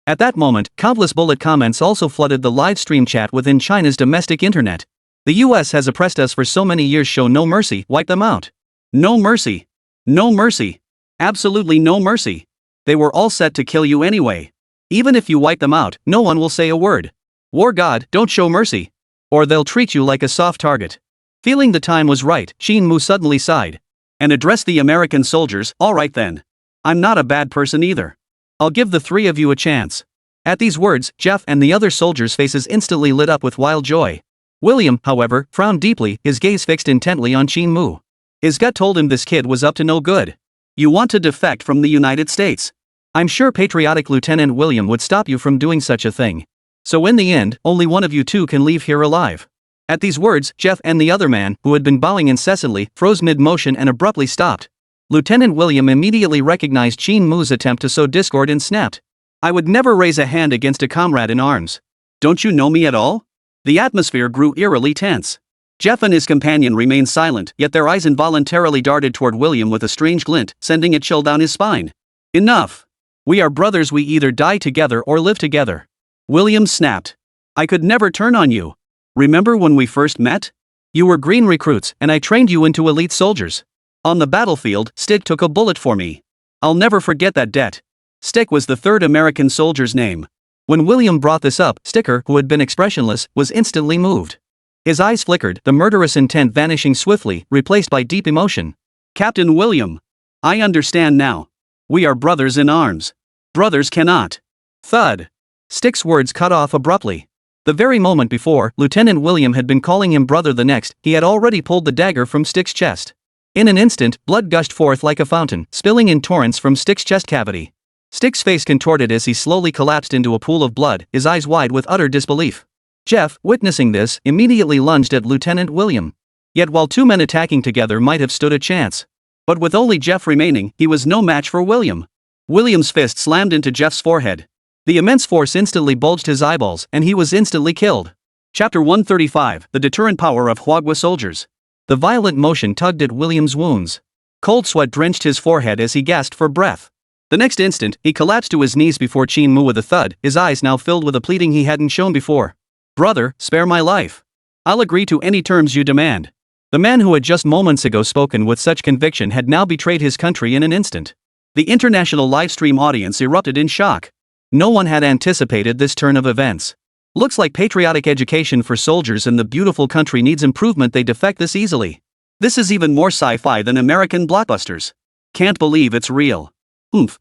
At that moment, countless bullet comments also flooded the live stream chat within China's domestic internet. The US has oppressed us for so many years, show no mercy, wipe them out. No mercy. No mercy. Absolutely no mercy. They were all set to kill you anyway. Even if you wipe them out, no one will say a word. War God, don't show mercy. Or they'll treat you like a soft target. Feeling the time was right, Qin Mu suddenly sighed. And addressed the American soldiers, all right then. I'm not a bad person either. I'll give the three of you a chance. At these words, Jeff and the other soldiers' faces instantly lit up with wild joy. William, however, frowned deeply, his gaze fixed intently on Qin Mu. His gut told him this kid was up to no good. You want to defect from the United States? I'm sure patriotic Lieutenant William would stop you from doing such a thing. So in the end, only one of you two can leave here alive. At these words, Jeff and the other man, who had been bowing incessantly, froze mid-motion and abruptly stopped. Lieutenant William immediately recognized Qin Mu's attempt to sow discord and snapped. I would never raise a hand against a comrade in arms. Don't you know me at all? The atmosphere grew eerily tense. Jeff and his companion remained silent, yet their eyes involuntarily darted toward William with a strange glint, sending a chill down his spine. Enough! We are brothers, we either die together or live together. William snapped. I could never turn on you. Remember when we first met? You were green recruits, and I trained you into elite soldiers. On the battlefield, Stick took a bullet for me. I'll never forget that debt. Stick was the third American soldier's name. When William brought this up, Sticker, who had been expressionless, was instantly moved. His eyes flickered, the murderous intent vanishing swiftly, replaced by deep emotion. Captain William. I understand now. We are brothers in arms. Brothers cannot. Thud. Stick's words cut off abruptly. The very moment before, Lieutenant William had been calling him brother, the next, he had already pulled the dagger from Stick's chest. In an instant, blood gushed forth like a fountain, spilling in torrents from Stick's chest cavity. Stick's face contorted as he slowly collapsed into a pool of blood, his eyes wide with utter disbelief. Jeff, witnessing this, immediately lunged at Lieutenant William. Yet while two men attacking together might have stood a chance. But with only Jeff remaining, he was no match for William. William's fist slammed into Jeff's forehead. The immense force instantly bulged his eyeballs, and he was instantly killed. Chapter 135, The Deterrent Power of Huagua Soldiers. The violent motion tugged at William's wounds. Cold sweat drenched his forehead as he gasped for breath. The next instant, he collapsed to his knees before Qin Mu with a thud, his eyes now filled with a pleading he hadn't shown before. Brother, spare my life. I'll agree to any terms you demand. The man who had just moments ago spoken with such conviction had now betrayed his country in an instant. The international livestream audience erupted in shock. No one had anticipated this turn of events. Looks like patriotic education for soldiers in the beautiful country needs improvement. They defect this easily. This is even more sci-fi than American blockbusters. Can't believe it's real.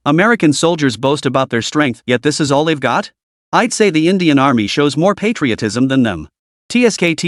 American soldiers boast about their strength, yet this is all they've got? I'd say the Indian Army shows more patriotism than them. TSK,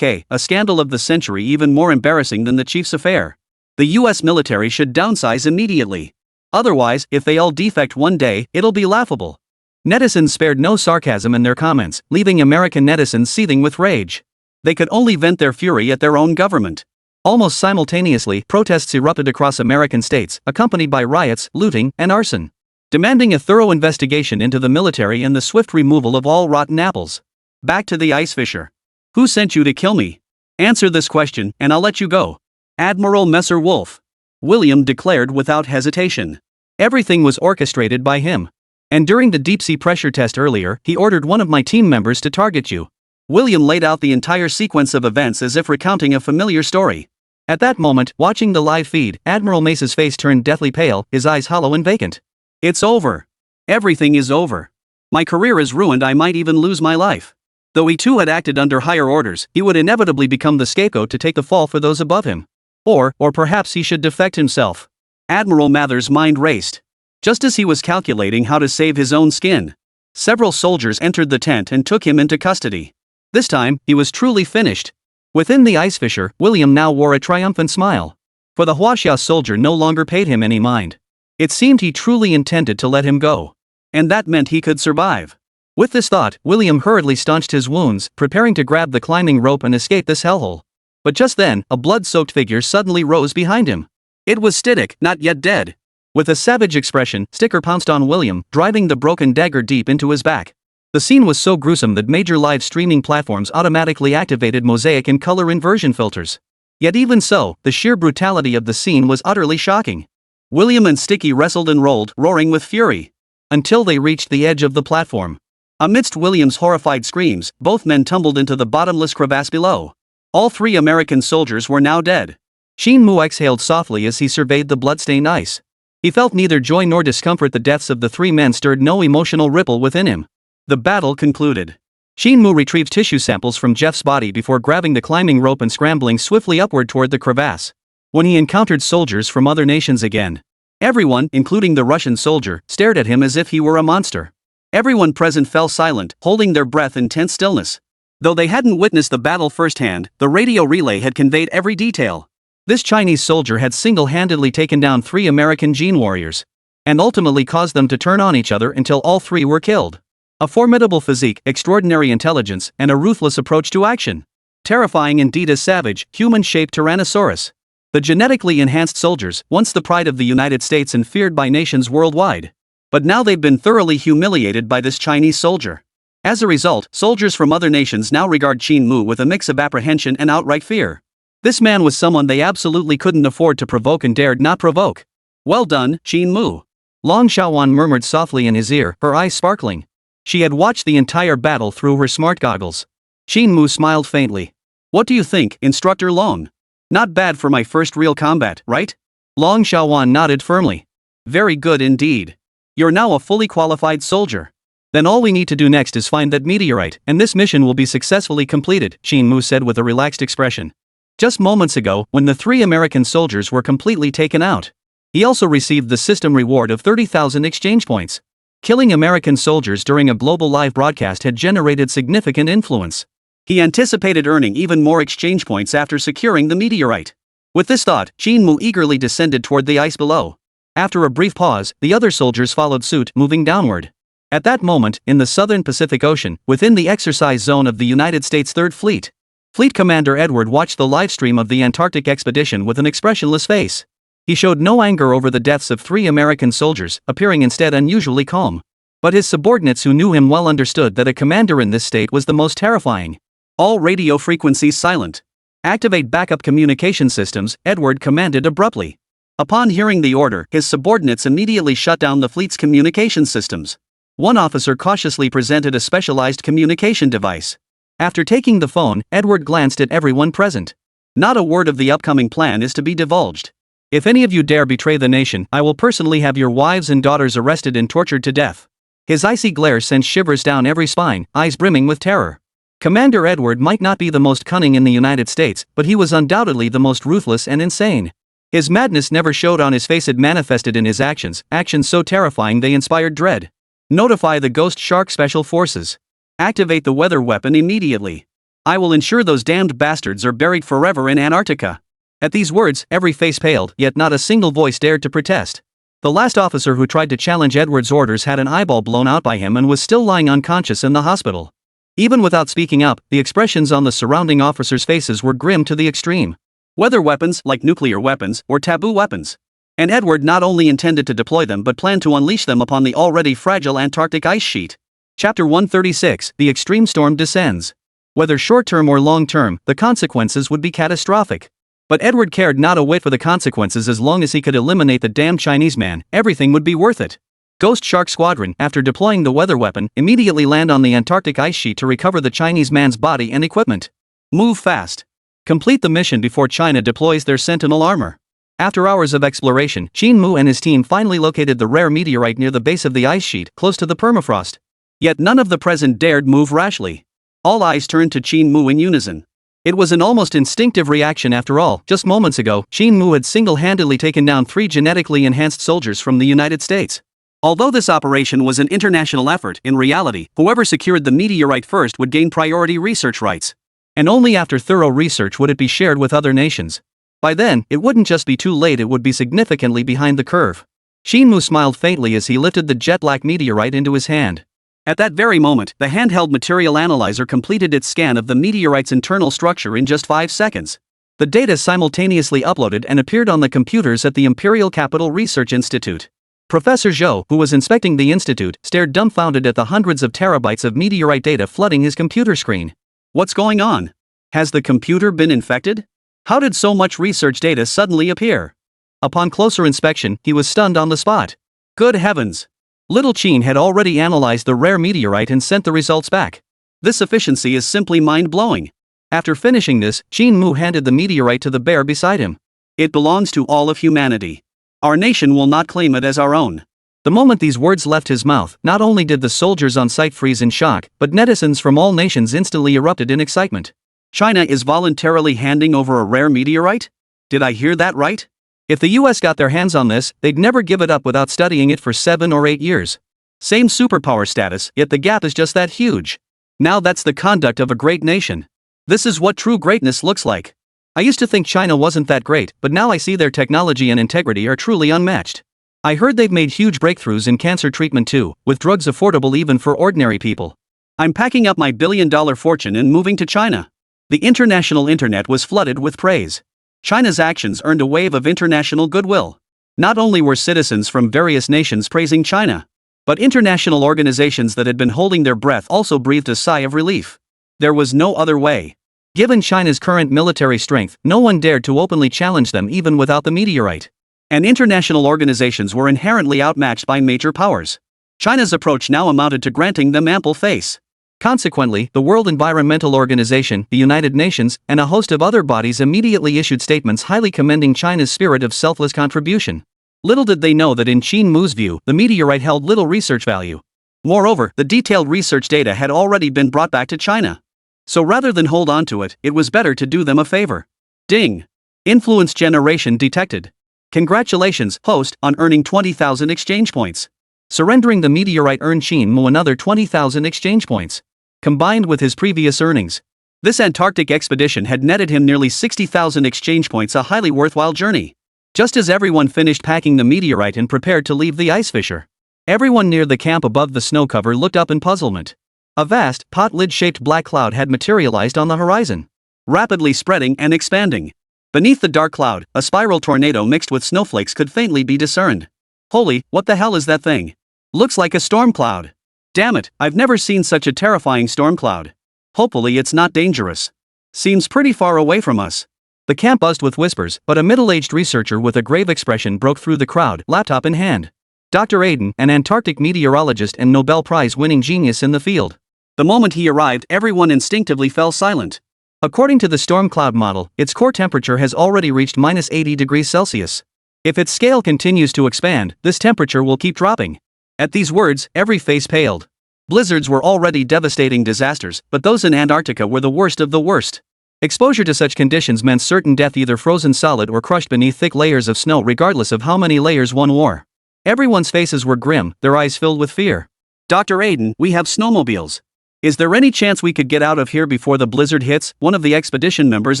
a scandal of the century, even more embarrassing than the chief's affair. The US military should downsize immediately. Otherwise, if they all defect one day, it'll be laughable. Netizens spared no sarcasm in their comments, leaving American netizens seething with rage. They could only vent their fury at their own government. Almost simultaneously, protests erupted across American states, accompanied by riots, looting, and arson, demanding a thorough investigation into the military and the swift removal of all rotten apples. Back to the ice fisher. Who sent you to kill me? Answer this question, and I'll let you go. Admiral Messer Wolf. William declared without hesitation. Everything was orchestrated by him. And during the deep-sea pressure test earlier, he ordered one of my team members to target you. William laid out the entire sequence of events as if recounting a familiar story. At that moment, watching the live feed, Admiral Mace's face turned deathly pale, his eyes hollow and vacant. It's over. Everything is over. My career is ruined, I might even lose my life. Though he too had acted under higher orders, he would inevitably become the scapegoat to take the fall for those above him. Or perhaps he should defect himself. Admiral Mather's mind raced. Just as he was calculating how to save his own skin, several soldiers entered the tent and took him into custody. This time, he was truly finished. Within the ice fisher, William now wore a triumphant smile. For the Huaxia soldier no longer paid him any mind. It seemed he truly intended to let him go. And that meant he could survive. With this thought, William hurriedly staunched his wounds, preparing to grab the climbing rope and escape this hellhole. But just then, a blood-soaked figure suddenly rose behind him. It was Stick, not yet dead. With a savage expression, Sticker pounced on William, driving the broken dagger deep into his back. The scene was so gruesome that major live streaming platforms automatically activated mosaic and color inversion filters. Yet even so, the sheer brutality of the scene was utterly shocking. William and Sticky wrestled and rolled, roaring with fury, until they reached the edge of the platform. Amidst William's horrified screams, both men tumbled into the bottomless crevasse below. All 3 American soldiers were now dead. Qin Mu exhaled softly as he surveyed the bloodstained ice. He felt neither joy nor discomfort. The deaths of the 3 men stirred no emotional ripple within him. The battle concluded. Qin Mu retrieved tissue samples from Jeff's body before grabbing the climbing rope and scrambling swiftly upward toward the crevasse. When he encountered soldiers from other nations again, everyone, including the Russian soldier, stared at him as if he were a monster. Everyone present fell silent, holding their breath in tense stillness. Though they hadn't witnessed the battle firsthand, the radio relay had conveyed every detail. This Chinese soldier had single-handedly taken down 3 American gene warriors, and ultimately caused them to turn on each other until all 3 were killed. A formidable physique, extraordinary intelligence, and a ruthless approach to action. Terrifying indeed as savage, human-shaped Tyrannosaurus. The genetically enhanced soldiers, once the pride of the United States and feared by nations worldwide. But now they've been thoroughly humiliated by this Chinese soldier. As a result, soldiers from other nations now regard Qin Mu with a mix of apprehension and outright fear. This man was someone they absolutely couldn't afford to provoke and dared not provoke. Well done, Qin Mu. Long Xiaowan murmured softly in his ear, her eyes sparkling. She had watched the entire battle through her smart goggles. Qin Mu smiled faintly. What do you think, Instructor Long? Not bad for my first real combat, right? Long Xiaowan nodded firmly. Very good indeed. You're now a fully qualified soldier. Then all we need to do next is find that meteorite, and this mission will be successfully completed, Qin Mu said with a relaxed expression. Just moments ago, when the 3 American soldiers were completely taken out, he also received the system reward of 30,000 exchange points. Killing American soldiers during a global live broadcast had generated significant influence. He anticipated earning even more exchange points after securing the meteorite. With this thought, Qin Mu eagerly descended toward the ice below. After a brief pause, the other soldiers followed suit, moving downward. At that moment, in the southern Pacific Ocean, within the exercise zone of the United States 3rd Fleet, Fleet Commander Edward watched the livestream of the Antarctic expedition with an expressionless face. He showed no anger over the deaths of 3 American soldiers, appearing instead unusually calm. But his subordinates who knew him well understood that a commander in this state was the most terrifying. All radio frequencies silent. Activate backup communication systems, Edward commanded abruptly. Upon hearing the order, his subordinates immediately shut down the fleet's communication systems. One officer cautiously presented a specialized communication device. After taking the phone, Edward glanced at everyone present. Not a word of the upcoming plan is to be divulged. If any of you dare betray the nation, I will personally have your wives and daughters arrested and tortured to death. His icy glare sent shivers down every spine, eyes brimming with terror. Commander Edward might not be the most cunning in the United States, but he was undoubtedly the most ruthless and insane. His madness never showed on his face, it manifested in his actions, actions so terrifying they inspired dread. Notify the Ghost Shark Special Forces. Activate the weather weapon immediately. I will ensure those damned bastards are buried forever in Antarctica. At these words, every face paled, yet not a single voice dared to protest. The last officer who tried to challenge Edward's orders had an eyeball blown out by him and was still lying unconscious in the hospital. Even without speaking up, the expressions on the surrounding officers' faces were grim to the extreme. Weather weapons, like nuclear weapons, were taboo weapons. And Edward not only intended to deploy them but planned to unleash them upon the already fragile Antarctic ice sheet. Chapter 136, The Extreme Storm Descends. Whether short-term or long-term, the consequences would be catastrophic. But Edward cared not a whit for the consequences as long as he could eliminate the damn Chinese man, everything would be worth it. Ghost Shark Squadron, after deploying the weather weapon, immediately land on the Antarctic ice sheet to recover the Chinese man's body and equipment. Move fast. Complete the mission before China deploys their Sentinel armor. After hours of exploration, Qin Mu and his team finally located the rare meteorite near the base of the ice sheet, close to the permafrost. Yet none of the present dared move rashly. All eyes turned to Qin Mu in unison. It was an almost instinctive reaction after all. Just moments ago, Qin Mu had single-handedly taken down 3 genetically enhanced soldiers from the United States. Although this operation was an international effort, in reality, whoever secured the meteorite first would gain priority research rights. And only after thorough research would it be shared with other nations. By then, it wouldn't just be too late, it would be significantly behind the curve. Qin Mu smiled faintly as he lifted the jet-black meteorite into his hand. At that very moment, the handheld material analyzer completed its scan of the meteorite's internal structure in just 5 seconds. The data simultaneously uploaded and appeared on the computers at the Imperial Capital Research Institute. Professor Zhou, who was inspecting the institute, stared dumbfounded at the hundreds of terabytes of meteorite data flooding his computer screen. What's going on? Has the computer been infected? How did so much research data suddenly appear? Upon closer inspection, he was stunned on the spot. Good heavens! Little Qin had already analyzed the rare meteorite and sent the results back. This efficiency is simply mind-blowing. After finishing this, Qin Mu handed the meteorite to the bear beside him. It belongs to all of humanity. Our nation will not claim it as our own. The moment these words left his mouth, not only did the soldiers on site freeze in shock, but netizens from all nations instantly erupted in excitement. China is voluntarily handing over a rare meteorite? Did I hear that right? If the US got their hands on this, they'd never give it up without studying it for 7 or 8 years. Same superpower status, yet the gap is just that huge. Now that's the conduct of a great nation. This is what true greatness looks like. I used to think China wasn't that great, but now I see their technology and integrity are truly unmatched. I heard they've made huge breakthroughs in cancer treatment too, with drugs affordable even for ordinary people. I'm packing up my billion-dollar fortune and moving to China. The international internet was flooded with praise. China's actions earned a wave of international goodwill. Not only were citizens from various nations praising China, but international organizations that had been holding their breath also breathed a sigh of relief. There was no other way. Given China's current military strength, no one dared to openly challenge them even without the meteorite. And international organizations were inherently outmatched by major powers. China's approach now amounted to granting them ample face. Consequently, the World Environmental Organization, the United Nations, and a host of other bodies immediately issued statements highly commending China's spirit of selfless contribution. Little did they know that in Qin Mu's view, the meteorite held little research value. Moreover, the detailed research data had already been brought back to China. So rather than hold on to it, it was better to do them a favor. Ding! Influence generation detected. Congratulations, host, on earning 20,000 exchange points. Surrendering the meteorite earned Qin Mu another 20,000 exchange points. Combined with his previous earnings, this Antarctic expedition had netted him nearly 60,000 exchange points, a highly worthwhile journey. Just as everyone finished packing the meteorite and prepared to leave the ice fissure, everyone near the camp above the snow cover looked up in puzzlement. A vast, pot-lid-shaped black cloud had materialized on the horizon, rapidly spreading and expanding. Beneath the dark cloud, a spiral tornado mixed with snowflakes could faintly be discerned. Holy, what the hell is that thing? Looks like a storm cloud. Damn it, I've never seen such a terrifying storm cloud. Hopefully it's not dangerous. Seems pretty far away from us. The camp buzzed with whispers, but a middle-aged researcher with a grave expression broke through the crowd, laptop in hand. Dr. Aiden, an Antarctic meteorologist and Nobel Prize-winning genius in the field. The moment he arrived, everyone instinctively fell silent. According to the storm cloud model, its core temperature has already reached -80 degrees Celsius. If its scale continues to expand, this temperature will keep dropping. At these words, every face paled. Blizzards were already devastating disasters, but those in Antarctica were the worst of the worst. Exposure to such conditions meant certain death, either frozen solid or crushed beneath thick layers of snow, regardless of how many layers one wore. Everyone's faces were grim, their eyes filled with fear. Dr. Aiden, we have snowmobiles. Is there any chance we could get out of here before the blizzard hits? One of the expedition members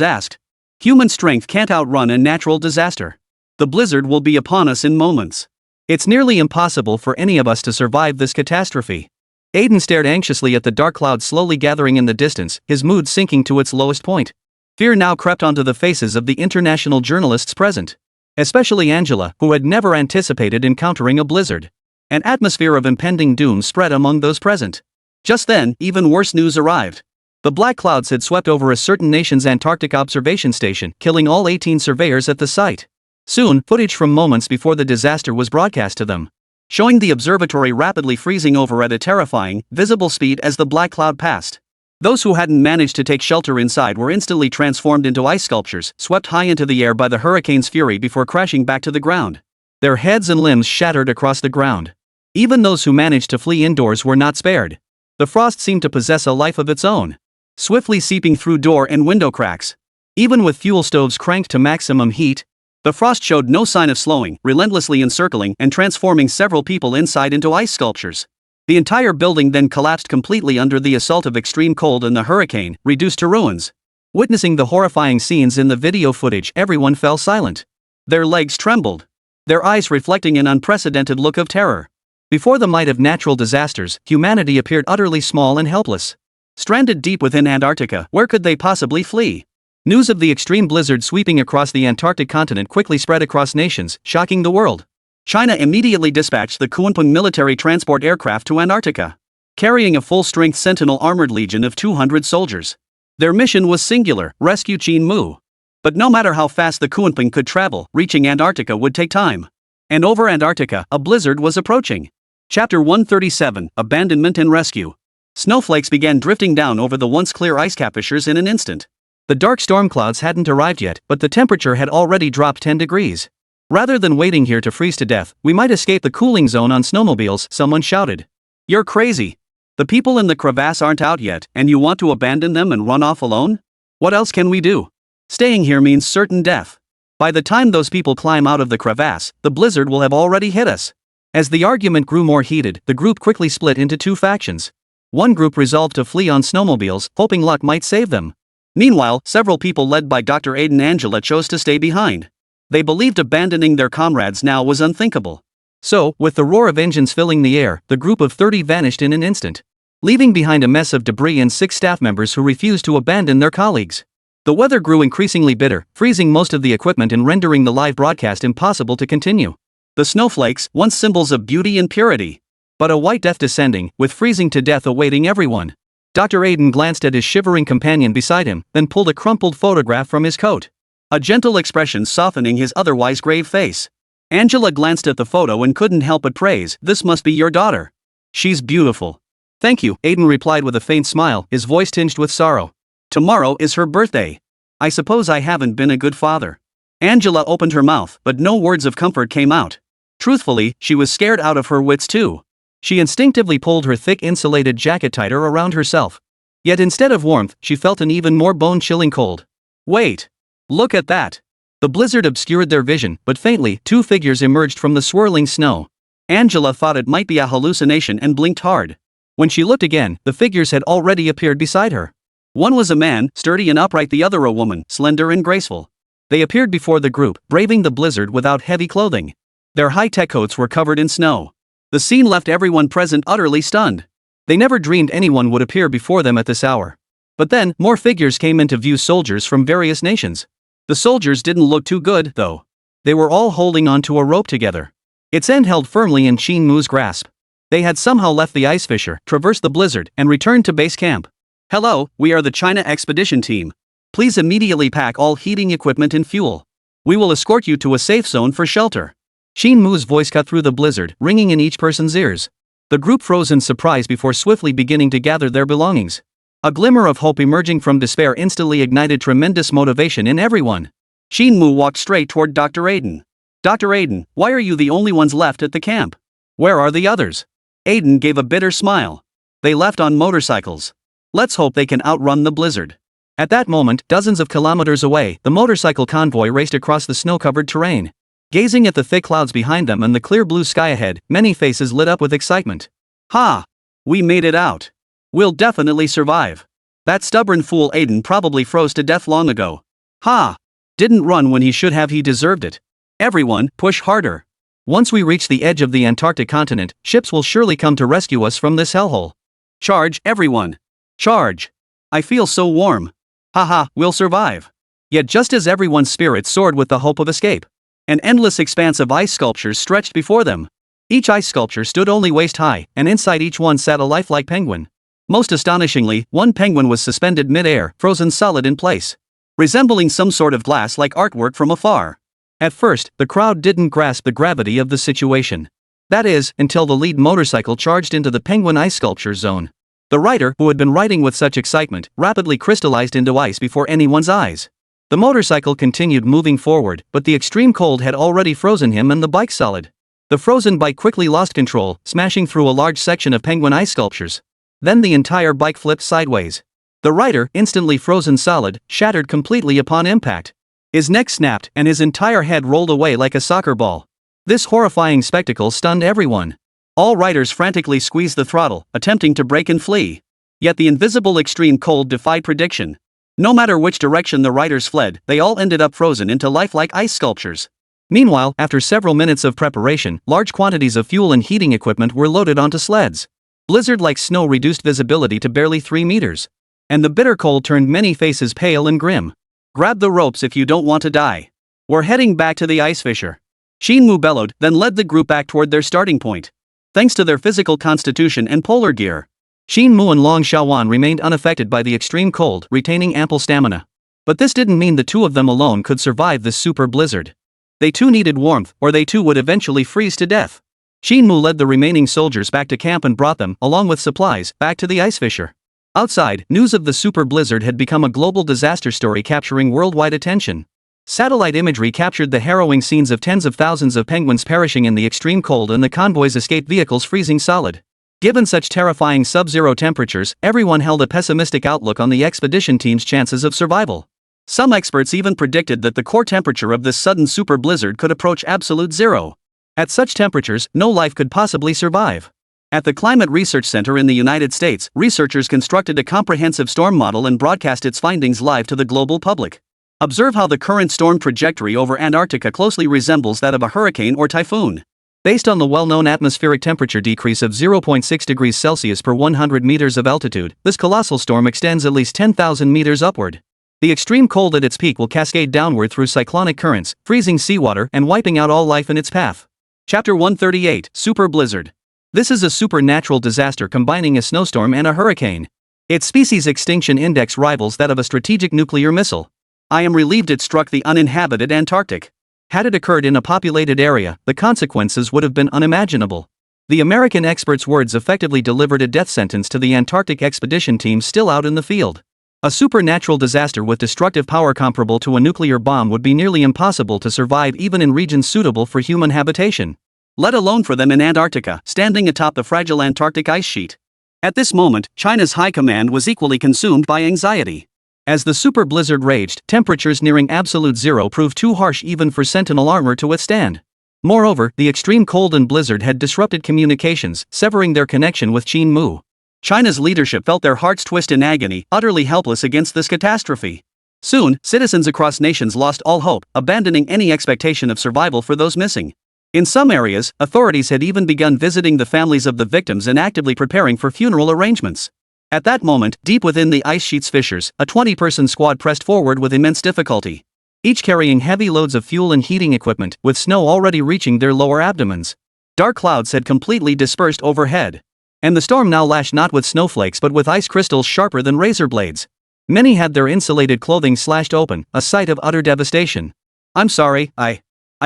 asked. Human strength can't outrun a natural disaster. The blizzard will be upon us in moments. It's nearly impossible for any of us to survive this catastrophe. Aiden stared anxiously at the dark cloud slowly gathering in the distance, his mood sinking to its lowest point. Fear now crept onto the faces of the international journalists present. Especially Angela, who had never anticipated encountering a blizzard. An atmosphere of impending doom spread among those present. Just then, even worse news arrived. The black clouds had swept over a certain nation's Antarctic observation station, killing all 18 surveyors at the site. Soon, footage from moments before the disaster was broadcast to them, showing the observatory rapidly freezing over at a terrifying, visible speed as the black cloud passed. Those who hadn't managed to take shelter inside were instantly transformed into ice sculptures, swept high into the air by the hurricane's fury before crashing back to the ground. Their heads and limbs shattered across the ground. Even those who managed to flee indoors were not spared. The frost seemed to possess a life of its own, swiftly seeping through door and window cracks. Even with fuel stoves cranked to maximum heat, the frost showed no sign of slowing, relentlessly encircling and transforming several people inside into ice sculptures. The entire building then collapsed completely under the assault of extreme cold and the hurricane, reduced to ruins. Witnessing the horrifying scenes in the video footage, everyone fell silent. Their legs trembled, their eyes reflecting an unprecedented look of terror. Before the might of natural disasters, humanity appeared utterly small and helpless. Stranded deep within Antarctica, where could they possibly flee? News of the extreme blizzard sweeping across the Antarctic continent quickly spread across nations, shocking the world. China immediately dispatched the Qin Mu military transport aircraft to Antarctica, carrying a full-strength Sentinel armored legion of 200 soldiers. Their mission was singular: rescue Qin Mu. But no matter how fast the Kunping could travel, reaching Antarctica would take time. And over Antarctica, a blizzard was approaching. Chapter 137, Abandonment and Rescue. Snowflakes began drifting down over the once clear ice cap fissures in an instant. The dark storm clouds hadn't arrived yet, but the temperature had already dropped 10 degrees. Rather than waiting here to freeze to death, we might escape the cooling zone on snowmobiles, someone shouted. You're crazy. The people in the crevasse aren't out yet, and you want to abandon them and run off alone? What else can we do? Staying here means certain death. By the time those people climb out of the crevasse, the blizzard will have already hit us. As the argument grew more heated, the group quickly split into two factions. One group resolved to flee on snowmobiles, hoping luck might save them. Meanwhile, several people led by Dr. Aiden and Angela chose to stay behind. They believed abandoning their comrades now was unthinkable. So, with the roar of engines filling the air, the group of 30 vanished in an instant, leaving behind a mess of debris and 6 staff members who refused to abandon their colleagues. The weather grew increasingly bitter, freezing most of the equipment and rendering the live broadcast impossible to continue. The snowflakes, once symbols of beauty and purity. But a white death descending, with freezing to death awaiting everyone. Dr. Aiden glanced at his shivering companion beside him, then pulled a crumpled photograph from his coat. A gentle expression softening his otherwise grave face. Angela glanced at the photo and couldn't help but praise, "This must be your daughter. She's beautiful." "Thank you," Aiden replied with a faint smile, his voice tinged with sorrow. "Tomorrow is her birthday. I suppose I haven't been a good father." Angela opened her mouth, but no words of comfort came out. Truthfully, she was scared out of her wits too. She instinctively pulled her thick insulated jacket tighter around herself. Yet instead of warmth, she felt an even more bone-chilling cold. Wait! Look at that! The blizzard obscured their vision, but faintly, 2 figures emerged from the swirling snow. Angela thought it might be a hallucination and blinked hard. When she looked again, the figures had already appeared beside her. One was a man, sturdy and upright, the other a woman, slender and graceful. They appeared before the group, braving the blizzard without heavy clothing. Their high-tech coats were covered in snow. The scene left everyone present utterly stunned. They never dreamed anyone would appear before them at this hour. But then, more figures came into view, soldiers from various nations. The soldiers didn't look too good, though. They were all holding onto a rope together. Its end held firmly in Qin Mu's grasp. They had somehow left the ice fissure, traversed the blizzard, and returned to base camp. "Hello, we are the China Expedition Team. Please immediately pack all heating equipment and fuel. We will escort you to a safe zone for shelter." Qin Mu's voice cut through the blizzard, ringing in each person's ears. The group froze in surprise before swiftly beginning to gather their belongings. A glimmer of hope emerging from despair instantly ignited tremendous motivation in everyone. Qin Mu walked straight toward Dr. Aiden. "Dr. Aiden, why are you the only ones left at the camp? Where are the others?" Aiden gave a bitter smile. "They left on motorcycles. Let's hope they can outrun the blizzard." At that moment, dozens of kilometers away, the motorcycle convoy raced across the snow-covered terrain. Gazing at the thick clouds behind them and the clear blue sky ahead, many faces lit up with excitement. "Ha! We made it out. We'll definitely survive. That stubborn fool Aiden probably froze to death long ago. Ha! Didn't run when he should have, he deserved it. Everyone, push harder. Once we reach the edge of the Antarctic continent, ships will surely come to rescue us from this hellhole. Charge, everyone! Charge! I feel so warm. Haha, we'll survive." Yet just as everyone's spirits soared with the hope of escape, an endless expanse of ice sculptures stretched before them. Each ice sculpture stood only waist-high, and inside each one sat a lifelike penguin. Most astonishingly, one penguin was suspended mid-air, frozen solid in place, resembling some sort of glass-like artwork from afar. At first, the crowd didn't grasp the gravity of the situation. That is, until the lead motorcycle charged into the penguin ice sculpture zone. The rider, who had been riding with such excitement, rapidly crystallized into ice before anyone's eyes. The motorcycle continued moving forward, but the extreme cold had already frozen him and the bike solid. The frozen bike quickly lost control, smashing through a large section of penguin ice sculptures. Then the entire bike flipped sideways. The rider, instantly frozen solid, shattered completely upon impact. His neck snapped and his entire head rolled away like a soccer ball. This horrifying spectacle stunned everyone. All riders frantically squeezed the throttle, attempting to brake and flee. Yet the invisible extreme cold defied prediction. No matter which direction the riders fled, they all ended up frozen into lifelike ice sculptures. Meanwhile, after several minutes of preparation, large quantities of fuel and heating equipment were loaded onto sleds. Blizzard-like snow reduced visibility to barely 3 meters. And the bitter cold turned many faces pale and grim. "Grab the ropes if you don't want to die. We're heading back to the ice fissure." Qin Mu bellowed, then led the group back toward their starting point. Thanks to their physical constitution and polar gear, Qin Mu and Long Xiaowan remained unaffected by the extreme cold, retaining ample stamina. But this didn't mean the two of them alone could survive this super blizzard. They too needed warmth, or they too would eventually freeze to death. Qin Mu led the remaining soldiers back to camp and brought them, along with supplies, back to the ice fissure. Outside, news of the super blizzard had become a global disaster story capturing worldwide attention. Satellite imagery captured the harrowing scenes of tens of thousands of penguins perishing in the extreme cold and the convoy's escape vehicles freezing solid. Given such terrifying sub-zero temperatures, everyone held a pessimistic outlook on the expedition team's chances of survival. Some experts even predicted that the core temperature of this sudden super blizzard could approach absolute zero. At such temperatures, no life could possibly survive. At the Climate Research Center in the United States, researchers constructed a comprehensive storm model and broadcast its findings live to the global public. Observe how the current storm trajectory over Antarctica closely resembles that of a hurricane or typhoon. Based on the well-known atmospheric temperature decrease of 0.6 degrees Celsius per 100 meters of altitude, this colossal storm extends at least 10,000 meters upward. The extreme cold at its peak will cascade downward through cyclonic currents, freezing seawater and wiping out all life in its path. Chapter 138, Super Blizzard. This is a supernatural disaster combining a snowstorm and a hurricane. Its species extinction index rivals that of a strategic nuclear missile. I am relieved it struck the uninhabited Antarctic. Had it occurred in a populated area, the consequences would have been unimaginable. The American experts' words effectively delivered a death sentence to the Antarctic expedition team still out in the field. A supernatural disaster with destructive power comparable to a nuclear bomb would be nearly impossible to survive even in regions suitable for human habitation. Let alone for them in Antarctica, standing atop the fragile Antarctic ice sheet. At this moment, China's high command was equally consumed by anxiety. As the super blizzard raged, temperatures nearing absolute zero proved too harsh even for Sentinel armor to withstand. Moreover, the extreme cold and blizzard had disrupted communications, severing their connection with Qin Mu. China's leadership felt their hearts twist in agony, utterly helpless against this catastrophe. Soon, citizens across nations lost all hope, abandoning any expectation of survival for those missing. In some areas, authorities had even begun visiting the families of the victims and actively preparing for funeral arrangements. At that moment, deep within the ice sheet's fissures, a 20-person squad pressed forward with immense difficulty. Each carrying heavy loads of fuel and heating equipment, with snow already reaching their lower abdomens. Dark clouds had completely dispersed overhead. And the storm now lashed not with snowflakes but with ice crystals sharper than razor blades. Many had their insulated clothing slashed open, a sight of utter devastation. "I'm sorry, I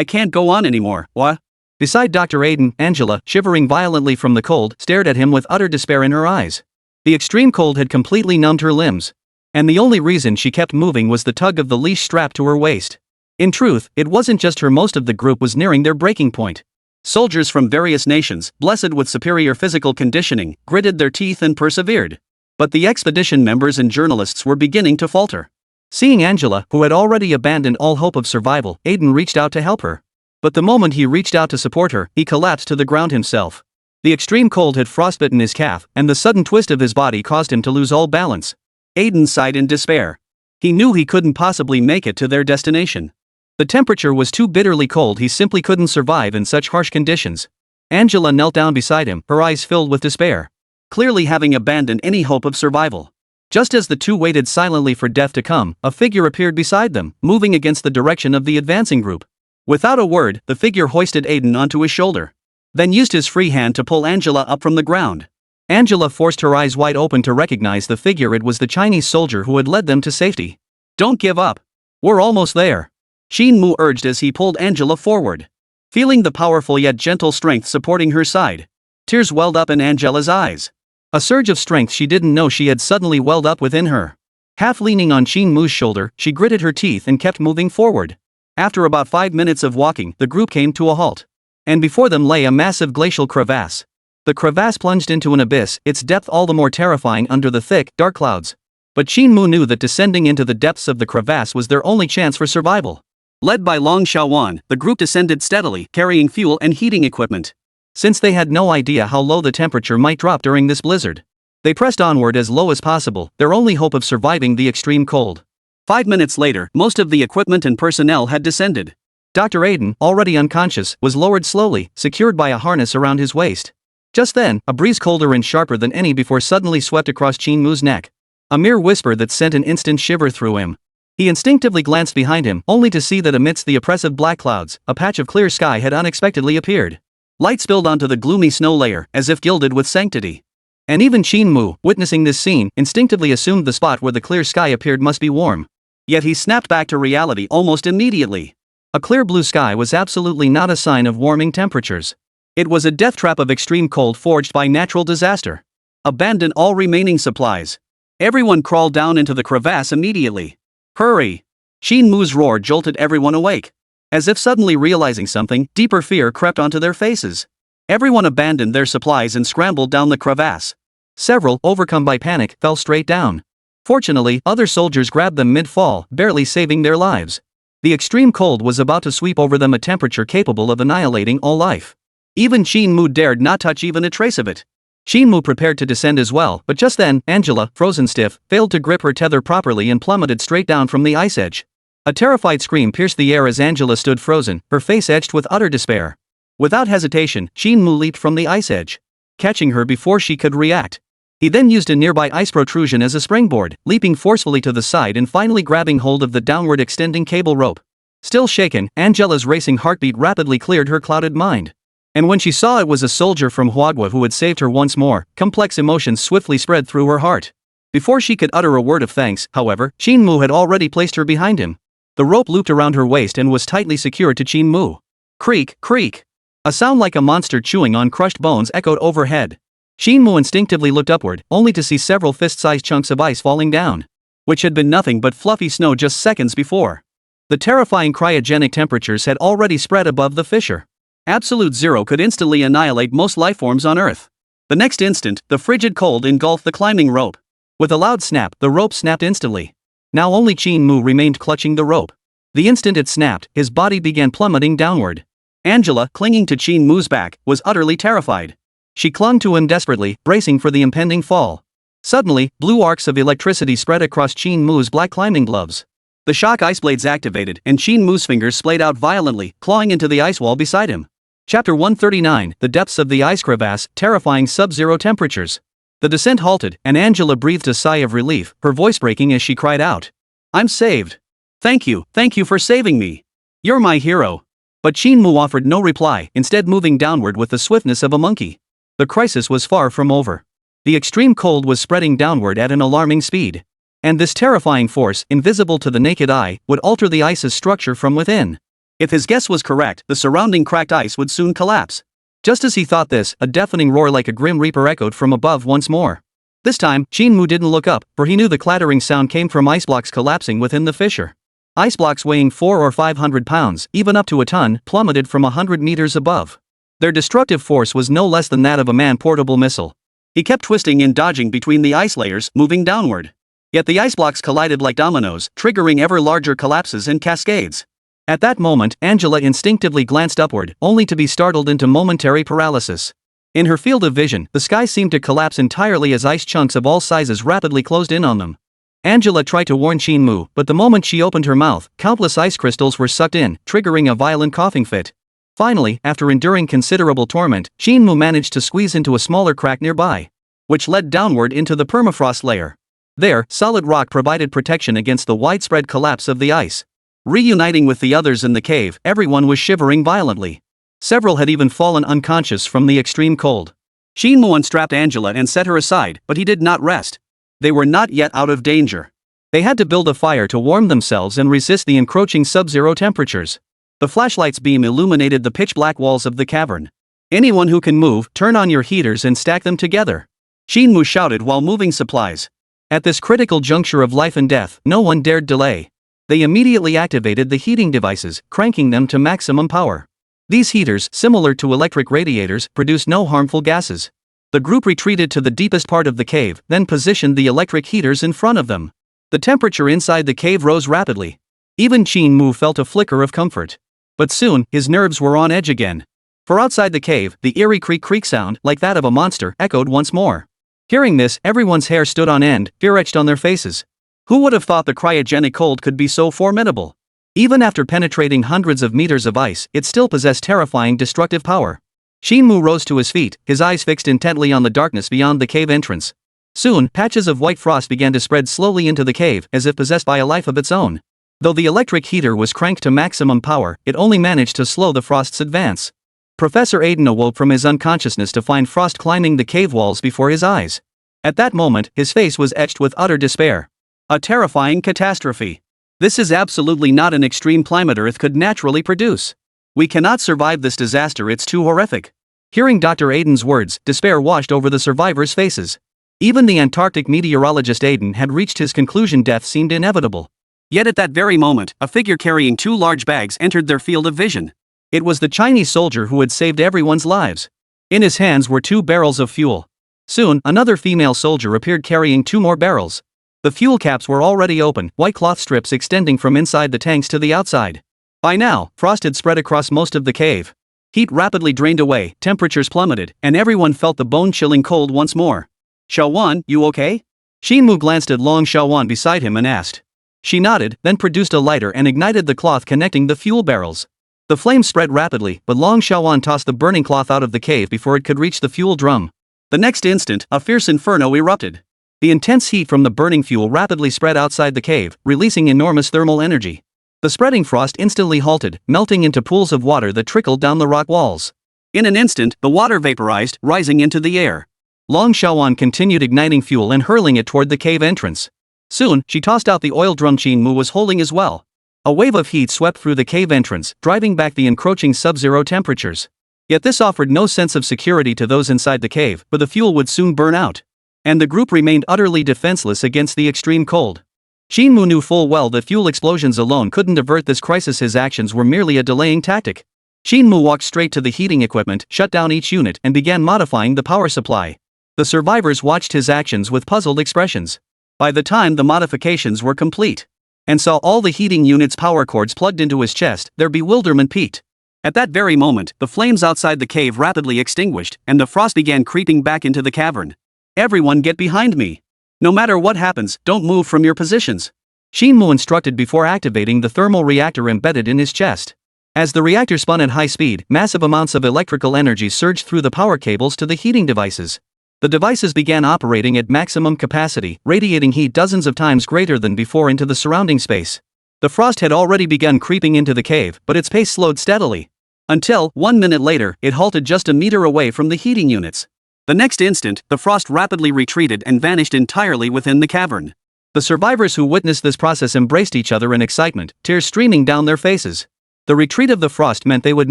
can't go on anymore, what?" Beside Dr. Aiden, Angela, shivering violently from the cold, stared at him with utter despair in her eyes. The extreme cold had completely numbed her limbs. And the only reason she kept moving was the tug of the leash strapped to her waist. In truth, it wasn't just her, most of the group was nearing their breaking point. Soldiers from various nations, blessed with superior physical conditioning, gritted their teeth and persevered. But the expedition members and journalists were beginning to falter. Seeing Angela, who had already abandoned all hope of survival, Aiden reached out to help her. But the moment he reached out to support her, he collapsed to the ground himself. The extreme cold had frostbitten his calf, and the sudden twist of his body caused him to lose all balance. Aiden sighed in despair. He knew he couldn't possibly make it to their destination. The temperature was too bitterly cold, he simply couldn't survive in such harsh conditions. Angela knelt down beside him, her eyes filled with despair. Clearly having abandoned any hope of survival. Just as the two waited silently for death to come, a figure appeared beside them, moving against the direction of the advancing group. Without a word, the figure hoisted Aiden onto his shoulder. Then used his free hand to pull Angela up from the ground. Angela forced her eyes wide open to recognize the figure. It was the Chinese soldier who had led them to safety. "Don't give up. We're almost there," Qin Mu urged as he pulled Angela forward. Feeling the powerful yet gentle strength supporting her side, tears welled up in Angela's eyes. A surge of strength she didn't know she had suddenly welled up within her. Half leaning on Qin Mu's shoulder, she gritted her teeth and kept moving forward. After about 5 minutes of walking, the group came to a halt. And before them lay a massive glacial crevasse. The crevasse plunged into an abyss, its depth all the more terrifying under the thick, dark clouds. But Qin Mu knew that descending into the depths of the crevasse was their only chance for survival. Led by Long Xiaowan, the group descended steadily, carrying fuel and heating equipment. Since they had no idea how low the temperature might drop during this blizzard, they pressed onward as low as possible, their only hope of surviving the extreme cold. 5 minutes later, most of the equipment and personnel had descended. Dr. Aiden, already unconscious, was lowered slowly, secured by a harness around his waist. Just then, a breeze colder and sharper than any before suddenly swept across Qin Mu's neck. A mere whisper that sent an instant shiver through him. He instinctively glanced behind him, only to see that amidst the oppressive black clouds, a patch of clear sky had unexpectedly appeared. Light spilled onto the gloomy snow layer, as if gilded with sanctity. And even Qin Mu, witnessing this scene, instinctively assumed the spot where the clear sky appeared must be warm. Yet he snapped back to reality almost immediately. A clear blue sky was absolutely not a sign of warming temperatures. It was a death trap of extreme cold forged by natural disaster. Abandon all remaining supplies. Everyone crawled down into the crevasse immediately. Hurry! Qin Mu's roar jolted everyone awake. As if suddenly realizing something, deeper fear crept onto their faces. Everyone abandoned their supplies and scrambled down the crevasse. Several, overcome by panic, fell straight down. Fortunately, other soldiers grabbed them mid-fall, barely saving their lives. The extreme cold was about to sweep over them, a temperature capable of annihilating all life. Even Qin Mu dared not touch even a trace of it. Qin Mu prepared to descend as well, but just then, Angela, frozen stiff, failed to grip her tether properly and plummeted straight down from the ice edge. A terrified scream pierced the air as Angela stood frozen, her face etched with utter despair. Without hesitation, Qin Mu leaped from the ice edge, catching her before she could react. He then used a nearby ice protrusion as a springboard, leaping forcefully to the side and finally grabbing hold of the downward extending cable rope. Still shaken, Angela's racing heartbeat rapidly cleared her clouded mind. And when she saw it was a soldier from Huagua who had saved her once more, complex emotions swiftly spread through her heart. Before she could utter a word of thanks, however, Qin Mu had already placed her behind him. The rope looped around her waist and was tightly secured to Qin Mu. Creak, creak. A sound like a monster chewing on crushed bones echoed overhead. Qin Mu instinctively looked upward, only to see several fist-sized chunks of ice falling down, which had been nothing but fluffy snow just seconds before. The terrifying cryogenic temperatures had already spread above the fissure. Absolute zero could instantly annihilate most lifeforms on Earth. The next instant, the frigid cold engulfed the climbing rope. With a loud snap, the rope snapped instantly. Now only Qin Mu remained clutching the rope. The instant it snapped, his body began plummeting downward. Angela, clinging to Qin Mu's back, was utterly terrified. She clung to him desperately, bracing for the impending fall. Suddenly, blue arcs of electricity spread across Qin Mu's black climbing gloves. The shock ice blades activated, and Qin Mu's fingers splayed out violently, clawing into the ice wall beside him. Chapter 139, The Depths of the Ice Crevasse, Terrifying Sub-Zero Temperatures. The descent halted, and Angela breathed a sigh of relief, her voice breaking as she cried out. I'm saved. Thank you for saving me. You're my hero. But Qin Mu offered no reply, instead moving downward with the swiftness of a monkey. The crisis was far from over. The extreme cold was spreading downward at an alarming speed. And this terrifying force, invisible to the naked eye, would alter the ice's structure from within. If his guess was correct, the surrounding cracked ice would soon collapse. Just as he thought this, a deafening roar like a grim reaper echoed from above once more. This time, Qin Mu didn't look up, for he knew the clattering sound came from ice blocks collapsing within the fissure. Ice blocks weighing 400 or 500 pounds, even up to a ton, plummeted from 100 meters above. Their destructive force was no less than that of a man-portable missile. He kept twisting and dodging between the ice layers, moving downward. Yet the ice blocks collided like dominoes, triggering ever larger collapses and cascades. At that moment, Angela instinctively glanced upward, only to be startled into momentary paralysis. In her field of vision, the sky seemed to collapse entirely as ice chunks of all sizes rapidly closed in on them. Angela tried to warn Qin Mu, but the moment she opened her mouth, countless ice crystals were sucked in, triggering a violent coughing fit. Finally, after enduring considerable torment, Qin Mu managed to squeeze into a smaller crack nearby, which led downward into the permafrost layer. There, solid rock provided protection against the widespread collapse of the ice. Reuniting with the others in the cave, everyone was shivering violently. Several had even fallen unconscious from the extreme cold. Qin Mu unstrapped Angela and set her aside, but he did not rest. They were not yet out of danger. They had to build a fire to warm themselves and resist the encroaching sub-zero temperatures. The flashlight's beam illuminated the pitch-black walls of the cavern. Anyone who can move, turn on your heaters and stack them together. Qin Mu shouted while moving supplies. At this critical juncture of life and death, no one dared delay. They immediately activated the heating devices, cranking them to maximum power. These heaters, similar to electric radiators, produce no harmful gases. The group retreated to the deepest part of the cave, then positioned the electric heaters in front of them. The temperature inside the cave rose rapidly. Even Qin Mu felt a flicker of comfort. But soon, his nerves were on edge again. For outside the cave, the eerie creak-creak sound, like that of a monster, echoed once more. Hearing this, everyone's hair stood on end, fear etched on their faces. Who would have thought the cryogenic cold could be so formidable? Even after penetrating hundreds of meters of ice, it still possessed terrifying destructive power. Qin Mu rose to his feet, his eyes fixed intently on the darkness beyond the cave entrance. Soon, patches of white frost began to spread slowly into the cave, as if possessed by a life of its own. Though the electric heater was cranked to maximum power, it only managed to slow the frost's advance. Professor Aiden awoke from his unconsciousness to find frost climbing the cave walls before his eyes. At that moment, his face was etched with utter despair. A terrifying catastrophe. This is absolutely not an extreme climate Earth could naturally produce. We cannot survive this disaster, it's too horrific. Hearing Dr. Aiden's words, despair washed over the survivors' faces. Even the Antarctic meteorologist Aiden had reached his conclusion: death seemed inevitable. Yet at that very moment, a figure carrying 2 large bags entered their field of vision. It was the Chinese soldier who had saved everyone's lives. In his hands were 2 barrels of fuel. Soon, another female soldier appeared carrying 2 more barrels. The fuel caps were already open, white cloth strips extending from inside the tanks to the outside. By now, frost had spread across most of the cave. Heat rapidly drained away, temperatures plummeted, and everyone felt the bone-chilling cold once more. Xiaowan, you okay? Qin Mu glanced at Long Xiaowan beside him and asked. She nodded, then produced a lighter and ignited the cloth connecting the fuel barrels. The flames spread rapidly, but Long Xiaowan tossed the burning cloth out of the cave before it could reach the fuel drum. The next instant, a fierce inferno erupted. The intense heat from the burning fuel rapidly spread outside the cave, releasing enormous thermal energy. The spreading frost instantly halted, melting into pools of water that trickled down the rock walls. In an instant, the water vaporized, rising into the air. Long Xiaowan continued igniting fuel and hurling it toward the cave entrance. Soon, she tossed out the oil drum Qin Mu was holding as well. A wave of heat swept through the cave entrance, driving back the encroaching sub-zero temperatures. Yet this offered no sense of security to those inside the cave, for the fuel would soon burn out. And the group remained utterly defenseless against the extreme cold. Qin Mu knew full well that fuel explosions alone couldn't avert this crisis. His actions were merely a delaying tactic. Qin Mu walked straight to the heating equipment, shut down each unit, and began modifying the power supply. The survivors watched his actions with puzzled expressions. By the time the modifications were complete, and saw all the heating unit's power cords plugged into his chest, their bewilderment peaked. At that very moment, the flames outside the cave rapidly extinguished, and the frost began creeping back into the cavern. Everyone get behind me. No matter what happens, don't move from your positions. Qin Mu instructed before activating the thermal reactor embedded in his chest. As the reactor spun at high speed, massive amounts of electrical energy surged through the power cables to the heating devices. The devices began operating at maximum capacity, radiating heat dozens of times greater than before into the surrounding space. The frost had already begun creeping into the cave, but its pace slowed steadily. Until, 1 minute later, it halted just a meter away from the heating units. The next instant, the frost rapidly retreated and vanished entirely within the cavern. The survivors who witnessed this process embraced each other in excitement, tears streaming down their faces. The retreat of the frost meant they would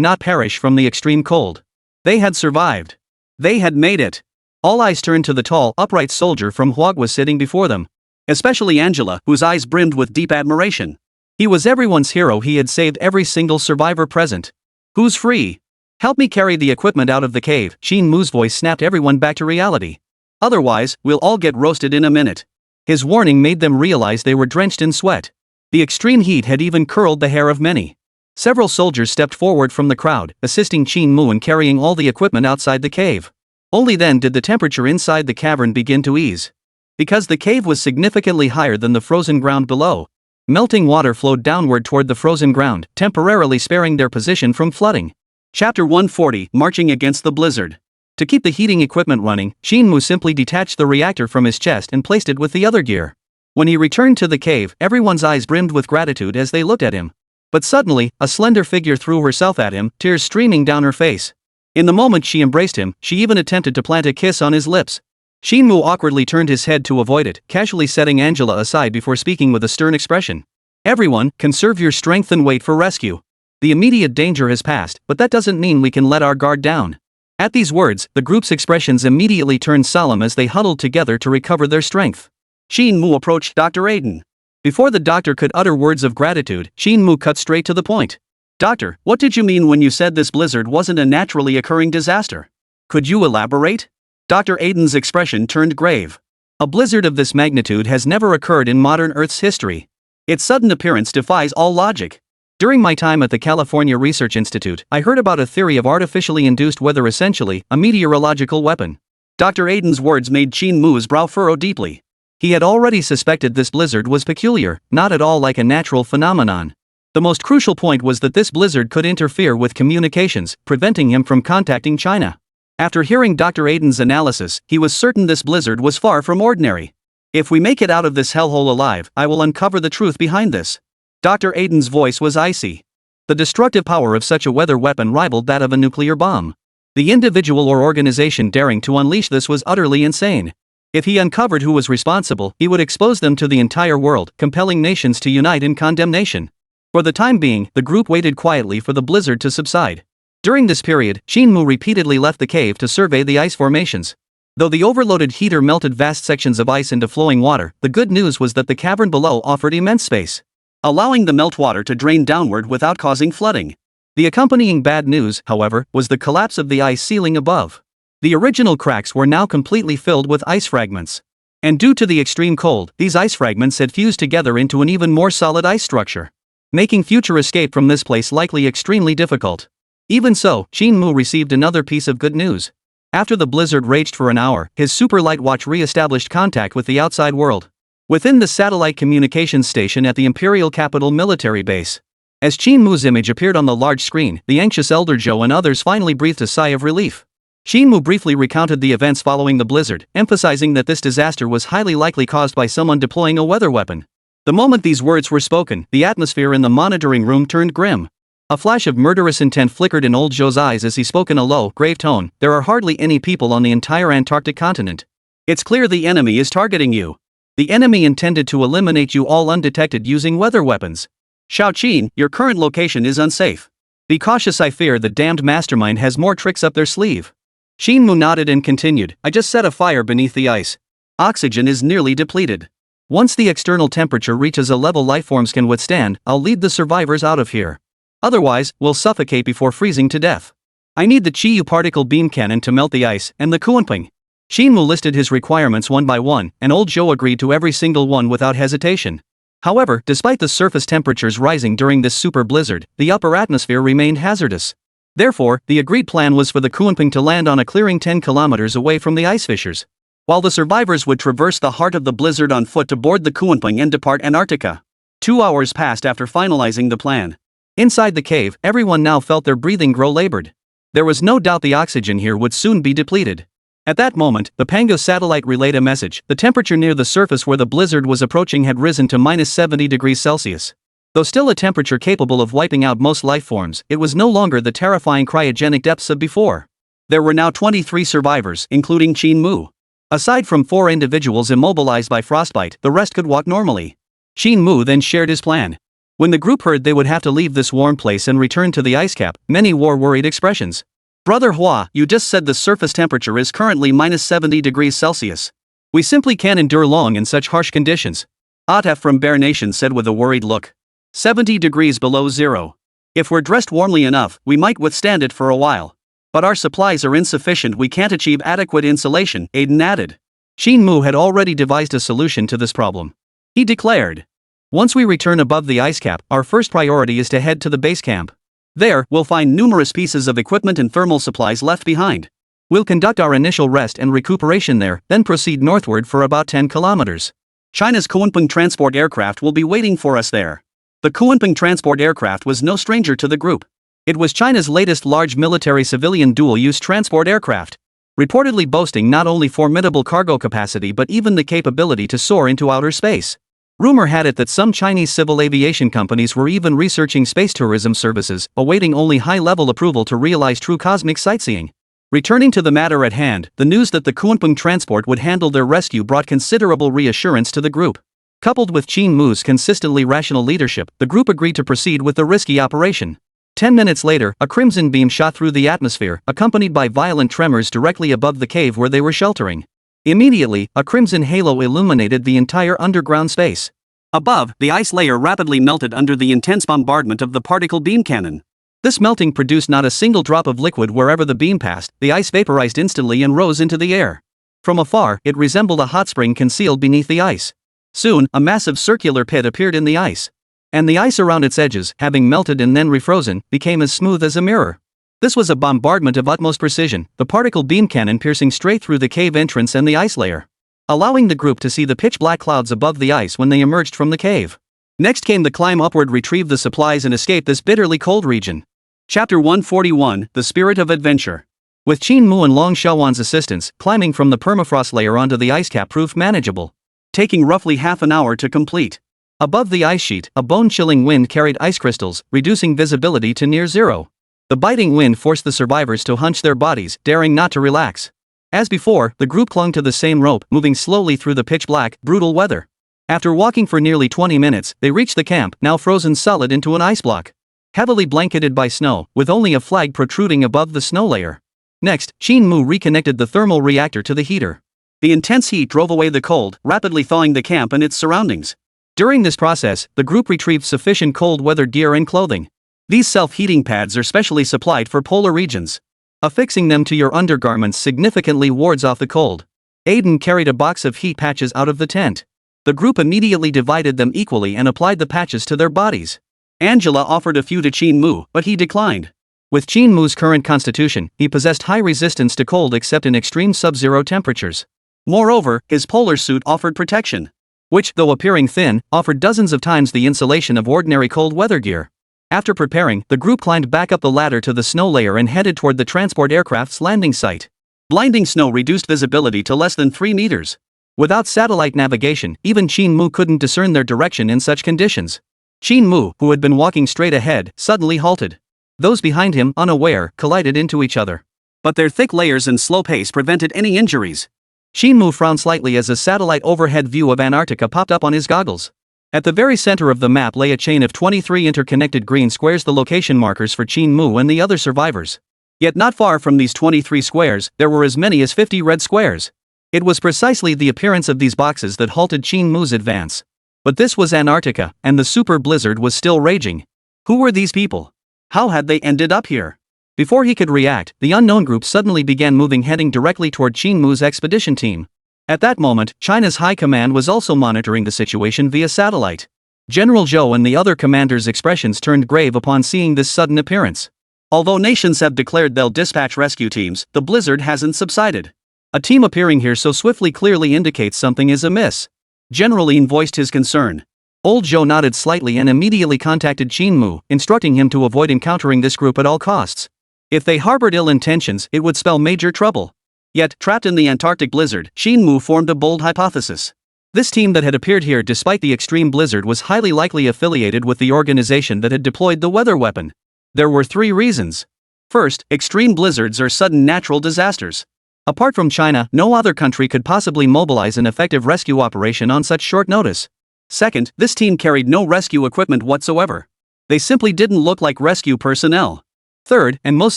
not perish from the extreme cold. They had survived. They had made it. All eyes turned to the tall, upright soldier from Huagua sitting before them. Especially Angela, whose eyes brimmed with deep admiration. He was everyone's hero. He had saved every single survivor present. Who's free? Help me carry the equipment out of the cave. Qin Mu's voice snapped everyone back to reality. Otherwise, we'll all get roasted in a minute. His warning made them realize they were drenched in sweat. The extreme heat had even curled the hair of many. Several soldiers stepped forward from the crowd, assisting Qin Mu in carrying all the equipment outside the cave. Only then did the temperature inside the cavern begin to ease. Because the cave was significantly higher than the frozen ground below, melting water flowed downward toward the frozen ground, temporarily sparing their position from flooding. Chapter 140, Marching Against the Blizzard. To keep the heating equipment running, Qin Mu simply detached the reactor from his chest and placed it with the other gear. When he returned to the cave, everyone's eyes brimmed with gratitude as they looked at him. But suddenly, a slender figure threw herself at him, tears streaming down her face. In the moment she embraced him, she even attempted to plant a kiss on his lips. Qin Mu awkwardly turned his head to avoid it, casually setting Angela aside before speaking with a stern expression. Everyone, conserve your strength and wait for rescue. The immediate danger has passed, but that doesn't mean we can let our guard down. At these words, the group's expressions immediately turned solemn as they huddled together to recover their strength. Qin Mu approached Dr. Aiden. Before the doctor could utter words of gratitude, Qin Mu cut straight to the point. Doctor, what did you mean when you said this blizzard wasn't a naturally occurring disaster? Could you elaborate? Dr. Aiden's expression turned grave. A blizzard of this magnitude has never occurred in modern Earth's history. Its sudden appearance defies all logic. During my time at the California Research Institute, I heard about a theory of artificially induced weather, essentially a meteorological weapon. Dr. Aiden's words made Qin Mu's brow furrow deeply. He had already suspected this blizzard was peculiar, not at all like a natural phenomenon. The most crucial point was that this blizzard could interfere with communications, preventing him from contacting China. After hearing Dr. Aiden's analysis, he was certain this blizzard was far from ordinary. If we make it out of this hellhole alive, I will uncover the truth behind this. Dr. Aiden's voice was icy. The destructive power of such a weather weapon rivaled that of a nuclear bomb. The individual or organization daring to unleash this was utterly insane. If he uncovered who was responsible, he would expose them to the entire world, compelling nations to unite in condemnation. For the time being, the group waited quietly for the blizzard to subside. During this period, Qin Mu repeatedly left the cave to survey the ice formations. Though the overloaded heater melted vast sections of ice into flowing water, the good news was that the cavern below offered immense space, allowing the meltwater to drain downward without causing flooding. The accompanying bad news, however, was the collapse of the ice ceiling above. The original cracks were now completely filled with ice fragments. And due to the extreme cold, these ice fragments had fused together into an even more solid ice structure, making future escape from this place likely extremely difficult. Even so, Qin Mu received another piece of good news. After the blizzard raged for an hour, his super light watch re-established contact with the outside world, within the satellite communications station at the Imperial Capital military base. As Qin Mu's image appeared on the large screen, the anxious elder Zhou and others finally breathed a sigh of relief. Qin Mu briefly recounted the events following the blizzard, emphasizing that this disaster was highly likely caused by someone deploying a weather weapon. The moment these words were spoken, the atmosphere in the monitoring room turned grim. A flash of murderous intent flickered in old Zhou's eyes as he spoke in a low, grave tone. There are hardly any people on the entire Antarctic continent. It's clear the enemy is targeting you. The enemy intended to eliminate you all undetected using weather weapons. Shao Qin, your current location is unsafe. Be cautious, I fear the damned mastermind has more tricks up their sleeve. Qin Mu nodded and continued, I just set a fire beneath the ice. Oxygen is nearly depleted. Once the external temperature reaches a level lifeforms can withstand, I'll lead the survivors out of here. Otherwise, we'll suffocate before freezing to death. I need the Qiyu particle beam cannon to melt the ice, and the Kunping. Qin Mu listed his requirements one by one, and old Zhou agreed to every single one without hesitation. However, despite the surface temperatures rising during this super blizzard, the upper atmosphere remained hazardous. Therefore, the agreed plan was for the Kunping to land on a clearing 10 kilometers away from the ice fissures, while the survivors would traverse the heart of the blizzard on foot to board the Kunping and depart Antarctica. 2 hours passed after finalizing the plan. Inside the cave, everyone now felt their breathing grow labored. There was no doubt the oxygen here would soon be depleted. At that moment, the Pango satellite relayed a message. The temperature near the surface where the blizzard was approaching had risen to minus 70 degrees Celsius. Though still a temperature capable of wiping out most life forms, it was no longer the terrifying cryogenic depths of before. There were now 23 survivors, including Qin Mu. Aside from 4 individuals immobilized by frostbite, the rest could walk normally. Qin Mu then shared his plan. When the group heard they would have to leave this warm place and return to the ice cap, many wore worried expressions. Brother Hua, you just said the surface temperature is currently minus 70 degrees Celsius. We simply can't endure long in such harsh conditions. Atef from Bear Nation said with a worried look. 70 degrees below zero. If we're dressed warmly enough, we might withstand it for a while. But our supplies are insufficient, we can't achieve adequate insulation, Aiden added. Qin Mu had already devised a solution to this problem. He declared. Once we return above the ice cap, our first priority is to head to the base camp. There, we'll find numerous pieces of equipment and thermal supplies left behind. We'll conduct our initial rest and recuperation there, then proceed northward for about 10 kilometers. China's Kunping transport aircraft will be waiting for us there. The Kunping transport aircraft was no stranger to the group. It was China's latest large military civilian dual-use transport aircraft, reportedly boasting not only formidable cargo capacity but even the capability to soar into outer space. Rumor had it that some Chinese civil aviation companies were even researching space tourism services, awaiting only high-level approval to realize true cosmic sightseeing. Returning to the matter at hand, the news that the Kunping transport would handle their rescue brought considerable reassurance to the group. Coupled with Qin Mu's consistently rational leadership, the group agreed to proceed with the risky operation. 10 minutes later, a crimson beam shot through the atmosphere, accompanied by violent tremors directly above the cave where they were sheltering. Immediately, a crimson halo illuminated the entire underground space. Above, the ice layer rapidly melted under the intense bombardment of the particle beam cannon. This melting produced not a single drop of liquid wherever the beam passed. The ice vaporized instantly and rose into the air. From afar, it resembled a hot spring concealed beneath the ice. Soon, a massive circular pit appeared in the ice. And the ice around its edges, having melted and then refrozen, became as smooth as a mirror. This was a bombardment of utmost precision, the particle beam cannon piercing straight through the cave entrance and the ice layer, allowing the group to see the pitch-black clouds above the ice when they emerged from the cave. Next came the climb upward, retrieve the supplies and escape this bitterly cold region. Chapter 141, The Spirit of Adventure. With Qin Mu and Long Xiaowan's assistance, climbing from the permafrost layer onto the ice cap proved manageable, taking roughly half an hour to complete. Above the ice sheet, a bone-chilling wind carried ice crystals, reducing visibility to near zero. The biting wind forced the survivors to hunch their bodies, daring not to relax. As before, the group clung to the same rope, moving slowly through the pitch-black, brutal weather. After walking for nearly 20 minutes, they reached the camp, now frozen solid into an ice block. Heavily blanketed by snow, with only a flag protruding above the snow layer. Next, Qin Mu reconnected the thermal reactor to the heater. The intense heat drove away the cold, rapidly thawing the camp and its surroundings. During this process, the group retrieved sufficient cold weather gear and clothing. These self-heating pads are specially supplied for polar regions. Affixing them to your undergarments significantly wards off the cold. Aiden carried a box of heat patches out of the tent. The group immediately divided them equally and applied the patches to their bodies. Angela offered a few to Qin Mu, but he declined. With Qin Mu's current constitution, he possessed high resistance to cold except in extreme sub-zero temperatures. Moreover, his polar suit offered protection, which, though appearing thin, offered dozens of times the insulation of ordinary cold weather gear. After preparing, the group climbed back up the ladder to the snow layer and headed toward the transport aircraft's landing site. Blinding snow reduced visibility to less than 3 meters. Without satellite navigation, even Qin Mu couldn't discern their direction in such conditions. Qin Mu, who had been walking straight ahead, suddenly halted. Those behind him, unaware, collided into each other. But their thick layers and slow pace prevented any injuries. Qin Mu frowned slightly as a satellite overhead view of Antarctica popped up on his goggles. At the very center of the map lay a chain of 23 interconnected green squares, the location markers for Qin Mu and the other survivors. Yet not far from these 23 squares, there were as many as 50 red squares. It was precisely the appearance of these boxes that halted Qin Mu's advance. But this was Antarctica, and the super blizzard was still raging. Who were these people? How had they ended up here? Before he could react, the unknown group suddenly began moving, heading directly toward Qin Mu's expedition team. At that moment, China's high command was also monitoring the situation via satellite. General Zhou and the other commanders' expressions turned grave upon seeing this sudden appearance. Although nations have declared they'll dispatch rescue teams, the blizzard hasn't subsided. A team appearing here so swiftly clearly indicates something is amiss. General Yin voiced his concern. Old Zhou nodded slightly and immediately contacted Qin Mu, instructing him to avoid encountering this group at all costs. If they harbored ill intentions, it would spell major trouble. Yet, trapped in the Antarctic blizzard, Qin Mu formed a bold hypothesis. This team that had appeared here despite the extreme blizzard was highly likely affiliated with the organization that had deployed the weather weapon. There were 3 reasons. First, extreme blizzards are sudden natural disasters. Apart from China, no other country could possibly mobilize an effective rescue operation on such short notice. Second, this team carried no rescue equipment whatsoever. They simply didn't look like rescue personnel. Third, and most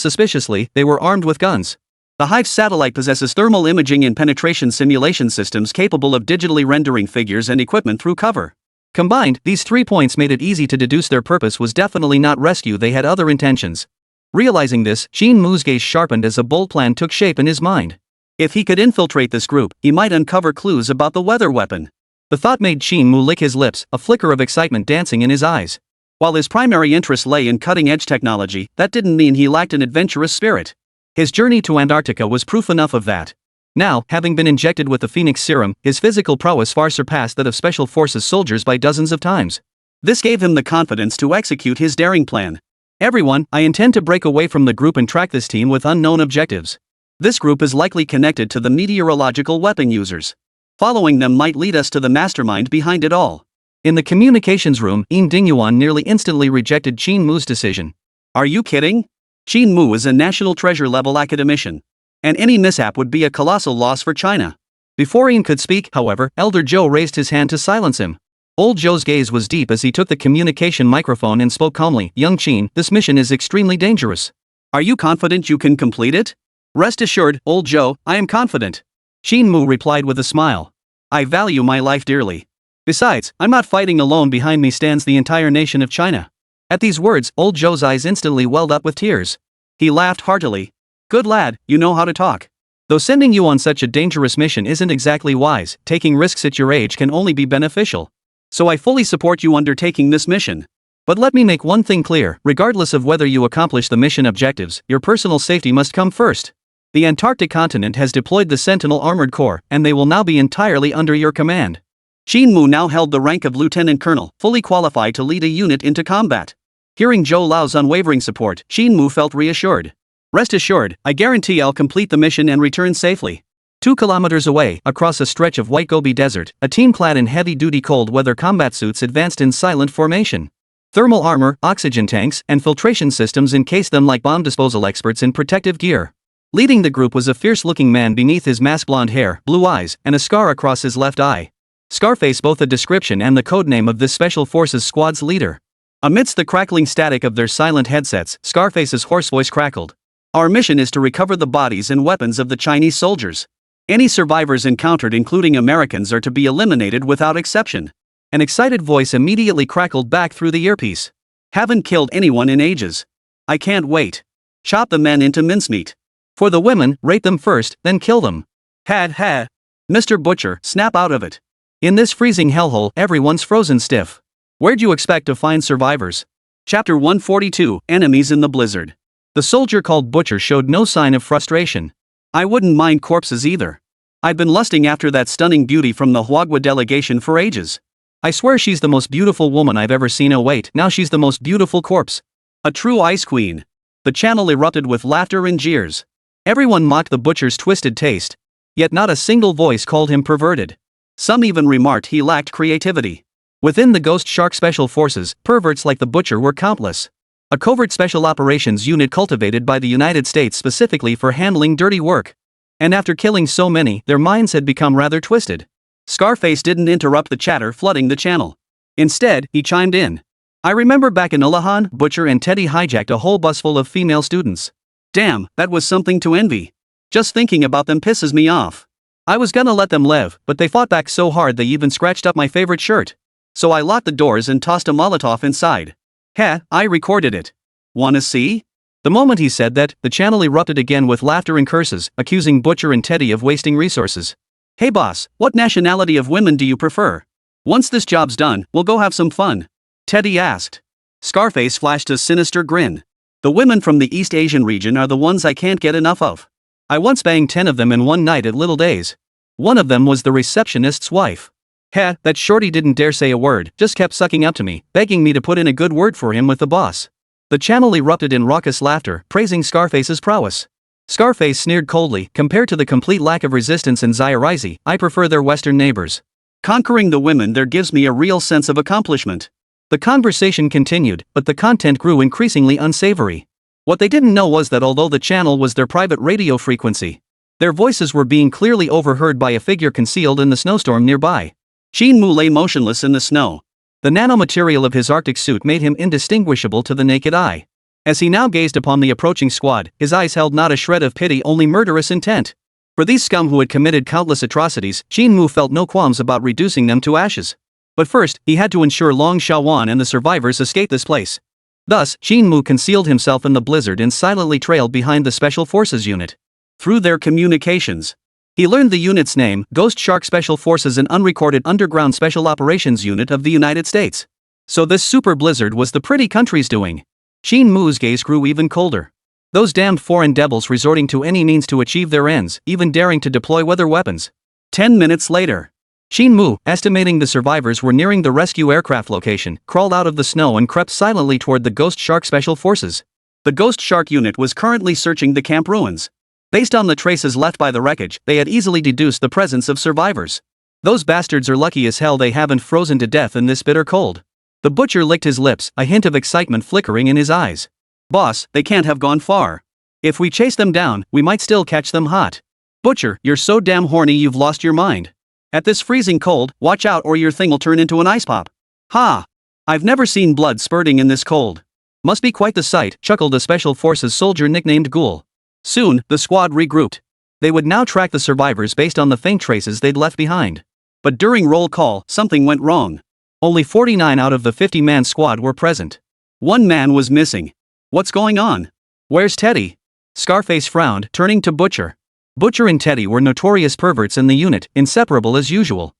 suspiciously, they were armed with guns. The Hive's satellite possesses thermal imaging and penetration simulation systems capable of digitally rendering figures and equipment through cover. Combined, these 3 points made it easy to deduce their purpose was definitely not rescue. They had other intentions. Realizing this, Qin Mu's gaze sharpened as a bold plan took shape in his mind. If he could infiltrate this group, he might uncover clues about the weather weapon. The thought made Qin Mu lick his lips, a flicker of excitement dancing in his eyes. While his primary interest lay in cutting-edge technology, that didn't mean he lacked an adventurous spirit. His journey to Antarctica was proof enough of that. Now, having been injected with the Phoenix Serum, his physical prowess far surpassed that of Special Forces soldiers by dozens of times. This gave him the confidence to execute his daring plan. Everyone, I intend to break away from the group and track this team with unknown objectives. This group is likely connected to the meteorological weapon users. Following them might lead us to the mastermind behind it all. In the communications room, Yin Dingyuan nearly instantly rejected Qin Mu's decision. Are you kidding? Qin Mu is a national treasure-level academician. And any mishap would be a colossal loss for China. Before Yin could speak, however, Elder Zhou raised his hand to silence him. Old Zhou's gaze was deep as he took the communication microphone and spoke calmly. Young Qin, this mission is extremely dangerous. Are you confident you can complete it? Rest assured, Old Zhou, I am confident. Qin Mu replied with a smile. I value my life dearly. Besides, I'm not fighting alone. Behind me stands the entire nation of China. At these words, Old Zhou's eyes instantly welled up with tears. He laughed heartily. Good lad, you know how to talk. Though sending you on such a dangerous mission isn't exactly wise, taking risks at your age can only be beneficial. So I fully support you undertaking this mission. But let me make one thing clear, regardless of whether you accomplish the mission objectives, your personal safety must come first. The Antarctic continent has deployed the Sentinel Armored Corps, and they will now be entirely under your command. Qin Mu now held the rank of lieutenant colonel, fully qualified to lead a unit into combat. Hearing Zhou Lao's unwavering support, Qin Mu felt reassured. Rest assured, I guarantee I'll complete the mission and return safely. 2 kilometers away, across a stretch of White Gobi Desert, a team clad in heavy-duty cold-weather combat suits advanced in silent formation. Thermal armor, oxygen tanks, and filtration systems encased them like bomb disposal experts in protective gear. Leading the group was a fierce-looking man beneath his mask, blonde hair, blue eyes, and a scar across his left eye. Scarface, both the description and the codename of this Special Forces squad's leader. Amidst the crackling static of their silent headsets, Scarface's hoarse voice crackled. Our mission is to recover the bodies and weapons of the Chinese soldiers. Any survivors encountered, including Americans, are to be eliminated without exception. An excited voice immediately crackled back through the earpiece. Haven't killed anyone in ages. I can't wait. Chop the men into mincemeat. For the women, rape them first, then kill them. Ha. Mr. Butcher, snap out of it. In this freezing hellhole, everyone's frozen stiff. Where'd you expect to find survivors? Chapter 142, Enemies in the Blizzard. The soldier called Butcher showed no sign of frustration. I wouldn't mind corpses either. I've been lusting after that stunning beauty from the Huagua delegation for ages. I swear she's the most beautiful woman I've ever seen. Oh wait, now she's the most beautiful corpse. A true ice queen. The channel erupted with laughter and jeers. Everyone mocked the Butcher's twisted taste. Yet not a single voice called him perverted. Some even remarked he lacked creativity. Within the Ghost Shark Special Forces, perverts like the Butcher were countless. A covert special operations unit cultivated by the United States specifically for handling dirty work. And after killing so many, their minds had become rather twisted. Scarface didn't interrupt the chatter flooding the channel. Instead, he chimed in. I remember back in Ulahan, Butcher and Teddy hijacked a whole bus full of female students. Damn, that was something to envy. Just thinking about them pisses me off. I was gonna let them live, but they fought back so hard they even scratched up my favorite shirt. So I locked the doors and tossed a Molotov inside. I recorded it. Wanna see? The moment he said that, the channel erupted again with laughter and curses, accusing Butcher and Teddy of wasting resources. Hey boss, what nationality of women do you prefer? Once this job's done, we'll go have some fun. Teddy asked. Scarface flashed a sinister grin. The women from the East Asian region are the ones I can't get enough of. I once banged 10 of them in one night at Little Days. One of them was the receptionist's wife. That shorty didn't dare say a word, just kept sucking up to me, begging me to put in a good word for him with the boss. The channel erupted in raucous laughter, praising Scarface's prowess. Scarface sneered coldly, compared to the complete lack of resistance in Zairizi, I prefer their western neighbors. Conquering the women there gives me a real sense of accomplishment. The conversation continued, but the content grew increasingly unsavory. What they didn't know was that although the channel was their private radio frequency, their voices were being clearly overheard by a figure concealed in the snowstorm nearby. Qin Mu lay motionless in the snow. The nanomaterial of his Arctic suit made him indistinguishable to the naked eye. As he now gazed upon the approaching squad, his eyes held not a shred of pity, only murderous intent. For these scum who had committed countless atrocities, Qin Mu felt no qualms about reducing them to ashes. But first, he had to ensure Long Xiaowan and the survivors escape this place. Thus, Qin Mu concealed himself in the blizzard and silently trailed behind the Special Forces unit. Through their communications, he learned the unit's name, Ghost Shark Special Forces, an unrecorded underground special operations unit of the United States. So this super blizzard was the pretty country's doing. Qin Mu's gaze grew even colder. Those damned foreign devils resorting to any means to achieve their ends, even daring to deploy weather weapons. 10 minutes later, Qin Mu, estimating the survivors were nearing the rescue aircraft location, crawled out of the snow and crept silently toward the Ghost Shark Special Forces. The Ghost Shark unit was currently searching the camp ruins. Based on the traces left by the wreckage, they had easily deduced the presence of survivors. Those bastards are lucky as hell they haven't frozen to death in this bitter cold. The Butcher licked his lips, a hint of excitement flickering in his eyes. Boss, they can't have gone far. If we chase them down, we might still catch them hot. Butcher, you're so damn horny you've lost your mind. At this freezing cold, watch out or your thing'll turn into an ice pop. Ha! I've never seen blood spurting in this cold. Must be quite the sight, chuckled a Special Forces soldier nicknamed Ghoul. Soon, the squad regrouped. They would now track the survivors based on the faint traces they'd left behind. But during roll call, something went wrong. Only 49 out of the 50-man squad were present. One man was missing. What's going on? Where's Teddy? Scarface frowned, turning to Butcher. Butcher and Teddy were notorious perverts in the unit, inseparable as usual.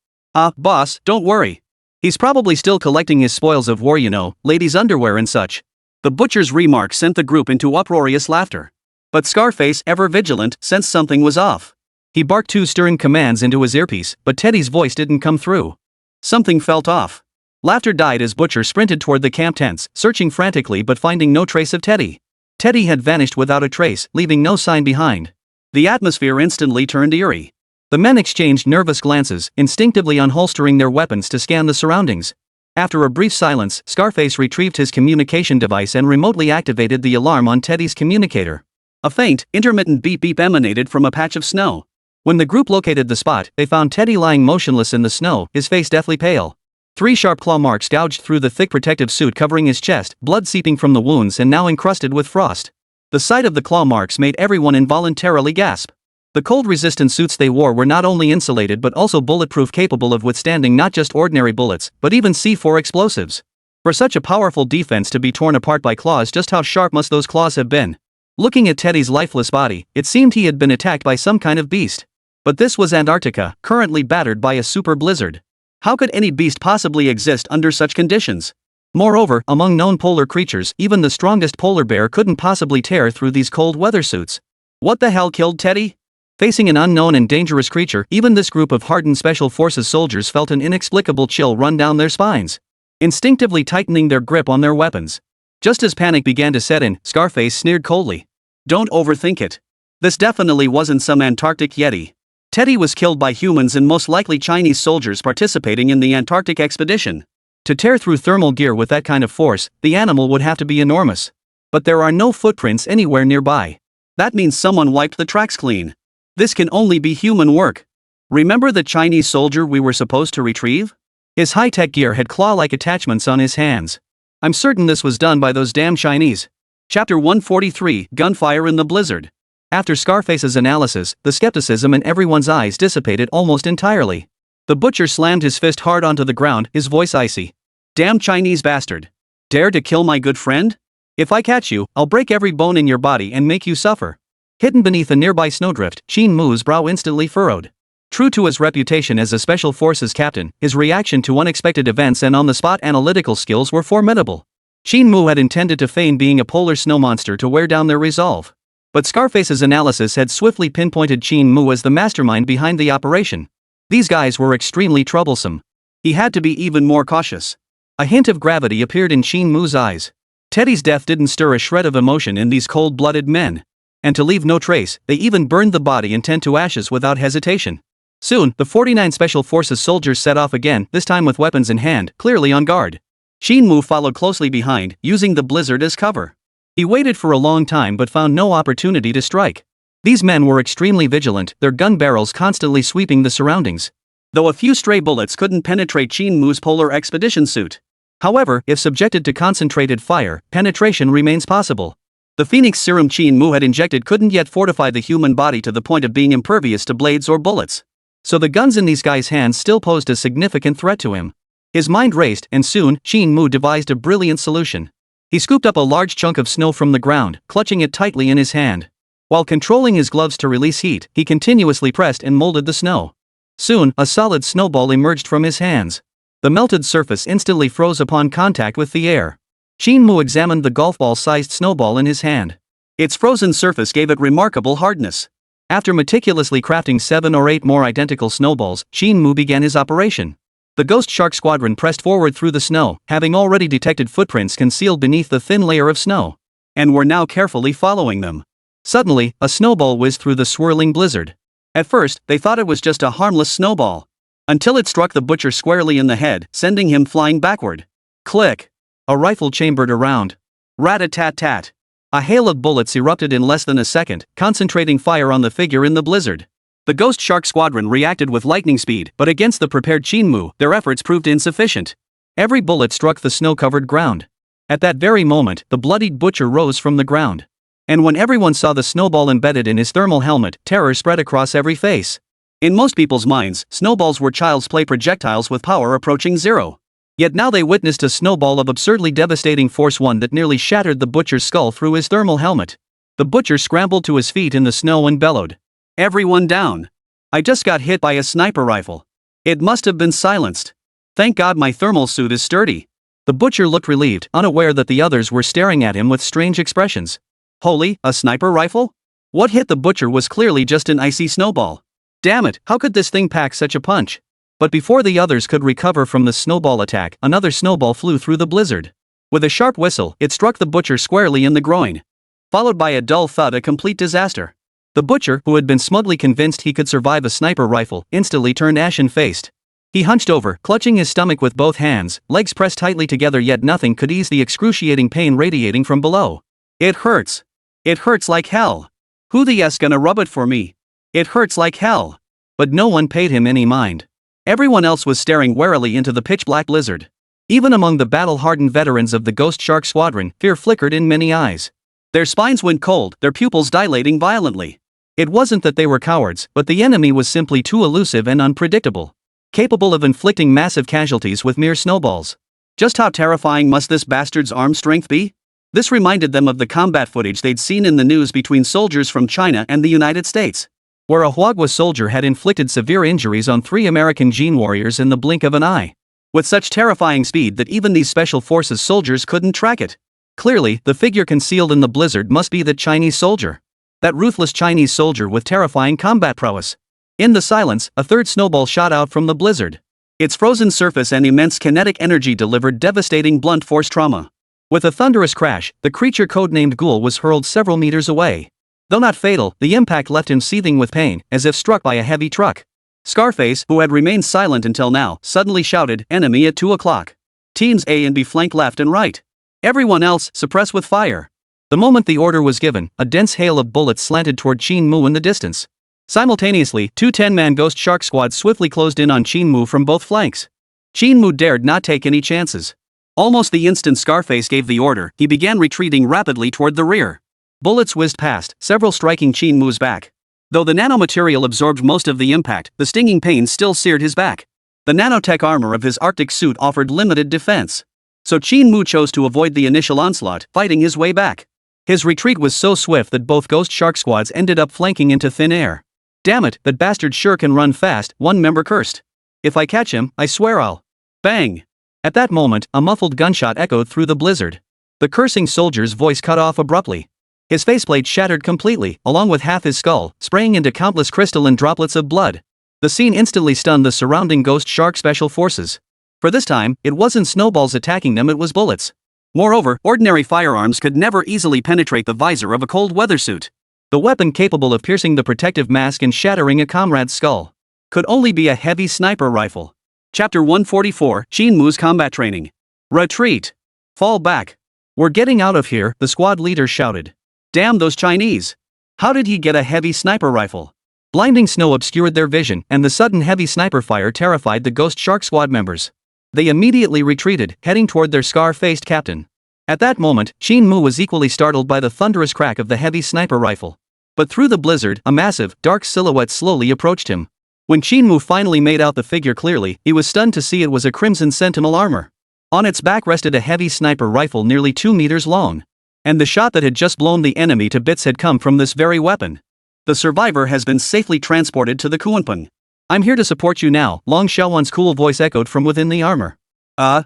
Boss, don't worry. He's probably still collecting his spoils of war, ladies' underwear and such. The Butcher's remark sent the group into uproarious laughter. But Scarface, ever vigilant, sensed something was off. He barked two stern commands into his earpiece, but Teddy's voice didn't come through. Something felt off. Laughter died as Butcher sprinted toward the camp tents, searching frantically but finding no trace of Teddy. Teddy had vanished without a trace, leaving no sign behind. The atmosphere instantly turned eerie. The men exchanged nervous glances, instinctively unholstering their weapons to scan the surroundings. After a brief silence, Scarface retrieved his communication device and remotely activated the alarm on Teddy's communicator. A faint, intermittent beep-beep emanated from a patch of snow. When the group located the spot, they found Teddy lying motionless in the snow, his face deathly pale. 3 sharp claw marks gouged through the thick protective suit covering his chest, blood seeping from the wounds and now encrusted with frost. The sight of the claw marks made everyone involuntarily gasp. The cold-resistant suits they wore were not only insulated but also bulletproof, capable of withstanding not just ordinary bullets, but even C4 explosives. For such a powerful defense to be torn apart by claws, just how sharp must those claws have been? Looking at Teddy's lifeless body, it seemed he had been attacked by some kind of beast. But this was Antarctica, currently battered by a super blizzard. How could any beast possibly exist under such conditions? Moreover, among known polar creatures, even the strongest polar bear couldn't possibly tear through these cold weather suits. What the hell killed Teddy? Facing an unknown and dangerous creature, even this group of hardened Special Forces soldiers felt an inexplicable chill run down their spines, instinctively tightening their grip on their weapons. Just as panic began to set in, Scarface sneered coldly. Don't overthink it. This definitely wasn't some Antarctic yeti. Teddy was killed by humans and most likely Chinese soldiers participating in the Antarctic expedition. To tear through thermal gear with that kind of force, the animal would have to be enormous. But there are no footprints anywhere nearby. That means someone wiped the tracks clean. This can only be human work. Remember the Chinese soldier we were supposed to retrieve? His high-tech gear had claw-like attachments on his hands. I'm certain this was done by those damn Chinese. Chapter 143, Gunfire in the Blizzard. After Scarface's analysis, the skepticism in everyone's eyes dissipated almost entirely. The butcher slammed his fist hard onto the ground, his voice icy. Damn Chinese bastard. Dare to kill my good friend? If I catch you, I'll break every bone in your body and make you suffer. Hidden beneath a nearby snowdrift, Qin Mu's brow instantly furrowed. True to his reputation as a Special Forces captain, his reaction to unexpected events and on-the-spot analytical skills were formidable. Qin Mu had intended to feign being a polar snow monster to wear down their resolve. But Scarface's analysis had swiftly pinpointed Qin Mu as the mastermind behind the operation. These guys were extremely troublesome. He had to be even more cautious. A hint of gravity appeared in Qin Mu's eyes. Teddy's death didn't stir a shred of emotion in these cold-blooded men. And to leave no trace, they even burned the body and turned to ashes without hesitation. Soon, the 49 Special Forces soldiers set off again, this time with weapons in hand, clearly on guard. Qin Mu followed closely behind, using the blizzard as cover. He waited for a long time but found no opportunity to strike. These men were extremely vigilant, their gun barrels constantly sweeping the surroundings. Though a few stray bullets couldn't penetrate Qin Mu's polar expedition suit. However, if subjected to concentrated fire, penetration remains possible. The Phoenix serum Qin Mu had injected couldn't yet fortify the human body to the point of being impervious to blades or bullets. So the guns in these guys' hands still posed a significant threat to him. His mind raced, and soon, Qin Mu devised a brilliant solution. He scooped up a large chunk of snow from the ground, clutching it tightly in his hand. While controlling his gloves to release heat, he continuously pressed and molded the snow. Soon, a solid snowball emerged from his hands. The melted surface instantly froze upon contact with the air. Qin Mu examined the golf ball-sized snowball in his hand. Its frozen surface gave it remarkable hardness. After meticulously crafting 7 or 8 more identical snowballs, Qin Mu began his operation. The Ghost Shark Squadron pressed forward through the snow, having already detected footprints concealed beneath the thin layer of snow, and were now carefully following them. Suddenly, a snowball whizzed through the swirling blizzard. At first, they thought it was just a harmless snowball. Until it struck the butcher squarely in the head, sending him flying backward. Click! A rifle chambered around. Rat-a-tat-tat. A hail of bullets erupted in less than a second, concentrating fire on the figure in the blizzard. The Ghost Shark Squadron reacted with lightning speed, but against the prepared Qin Mu, their efforts proved insufficient. Every bullet struck the snow-covered ground. At that very moment, the bloodied butcher rose from the ground. And when everyone saw the snowball embedded in his thermal helmet, terror spread across every face. In most people's minds, snowballs were child's play projectiles with power approaching zero. Yet now they witnessed a snowball of absurdly devastating force, one that nearly shattered the butcher's skull through his thermal helmet. The butcher scrambled to his feet in the snow and bellowed. Everyone down. I just got hit by a sniper rifle. It must have been silenced. Thank God my thermal suit is sturdy. The butcher looked relieved, unaware that the others were staring at him with strange expressions. Holy, a sniper rifle? What hit the butcher was clearly just an icy snowball. Damn it, how could this thing pack such a punch? But before the others could recover from the snowball attack, another snowball flew through the blizzard. With a sharp whistle, it struck the butcher squarely in the groin. Followed by a dull thud, a complete disaster. The butcher, who had been smugly convinced he could survive a sniper rifle, instantly turned ashen-faced. He hunched over, clutching his stomach with both hands, legs pressed tightly together, yet nothing could ease the excruciating pain radiating from below. It hurts. It hurts like hell. Who the s gonna rub it for me? It hurts like hell. But no one paid him any mind. Everyone else was staring warily into the pitch-black blizzard. Even among the battle-hardened veterans of the Ghost Shark Squadron, fear flickered in many eyes. Their spines went cold, their pupils dilating violently. It wasn't that they were cowards, but the enemy was simply too elusive and unpredictable, capable of inflicting massive casualties with mere snowballs. Just how terrifying must this bastard's arm strength be? This reminded them of the combat footage they'd seen in the news between soldiers from China and the United States, where a Huagua soldier had inflicted severe injuries on 3 American Jin warriors in the blink of an eye, with such terrifying speed that even these special forces soldiers couldn't track it. Clearly, the figure concealed in the blizzard must be the Chinese soldier. That ruthless Chinese soldier with terrifying combat prowess. In the silence, a third snowball shot out from the blizzard. Its frozen surface and immense kinetic energy delivered devastating blunt force trauma. With a thunderous crash, the creature codenamed Ghoul was hurled several meters away. Though not fatal, the impact left him seething with pain, as if struck by a heavy truck. Scarface, who had remained silent until now, suddenly shouted, "Enemy at 2 o'clock. Teams A and B flank left and right. Everyone else, suppress with fire." The moment the order was given, a dense hail of bullets slanted toward Qin Mu in the distance. Simultaneously, 2 10-man Ghost Shark squads swiftly closed in on Qin Mu from both flanks. Qin Mu dared not take any chances. Almost the instant Scarface gave the order, he began retreating rapidly toward the rear. Bullets whizzed past, several striking Qin Mu's back. Though the nanomaterial absorbed most of the impact, the stinging pain still seared his back. The nanotech armor of his Arctic suit offered limited defense. So Qin Mu chose to avoid the initial onslaught, fighting his way back. His retreat was so swift that both Ghost Shark squads ended up flanking into thin air. "Damn it, that bastard sure can run fast," one member cursed. "If I catch him, I swear I'll..." Bang! At that moment, a muffled gunshot echoed through the blizzard. The cursing soldier's voice cut off abruptly. His faceplate shattered completely, along with half his skull, spraying into countless crystalline droplets of blood. The scene instantly stunned the surrounding Ghost Shark special forces. For this time, it wasn't snowballs attacking them, it was bullets. Moreover, ordinary firearms could never easily penetrate the visor of a cold weather suit. The weapon capable of piercing the protective mask and shattering a comrade's skull could only be a heavy sniper rifle. Chapter 144, Qin Mu's Combat Training. Retreat! Fall back! We're getting out of here, the squad leader shouted. Damn those Chinese! How did he get a heavy sniper rifle? Blinding snow obscured their vision, and the sudden heavy sniper fire terrified the Ghost Shark squad members. They immediately retreated, heading toward their scar-faced captain. At that moment, Qin Mu was equally startled by the thunderous crack of the heavy sniper rifle. But through the blizzard, a massive, dark silhouette slowly approached him. When Qin Mu finally made out the figure clearly, he was stunned to see it was a crimson Sentinel armor. On its back rested a heavy sniper rifle nearly 2 meters long. And the shot that had just blown the enemy to bits had come from this very weapon. The survivor has been safely transported to the Kunpeng. I'm here to support you now, Long Xiaowan's cool voice echoed from within the armor.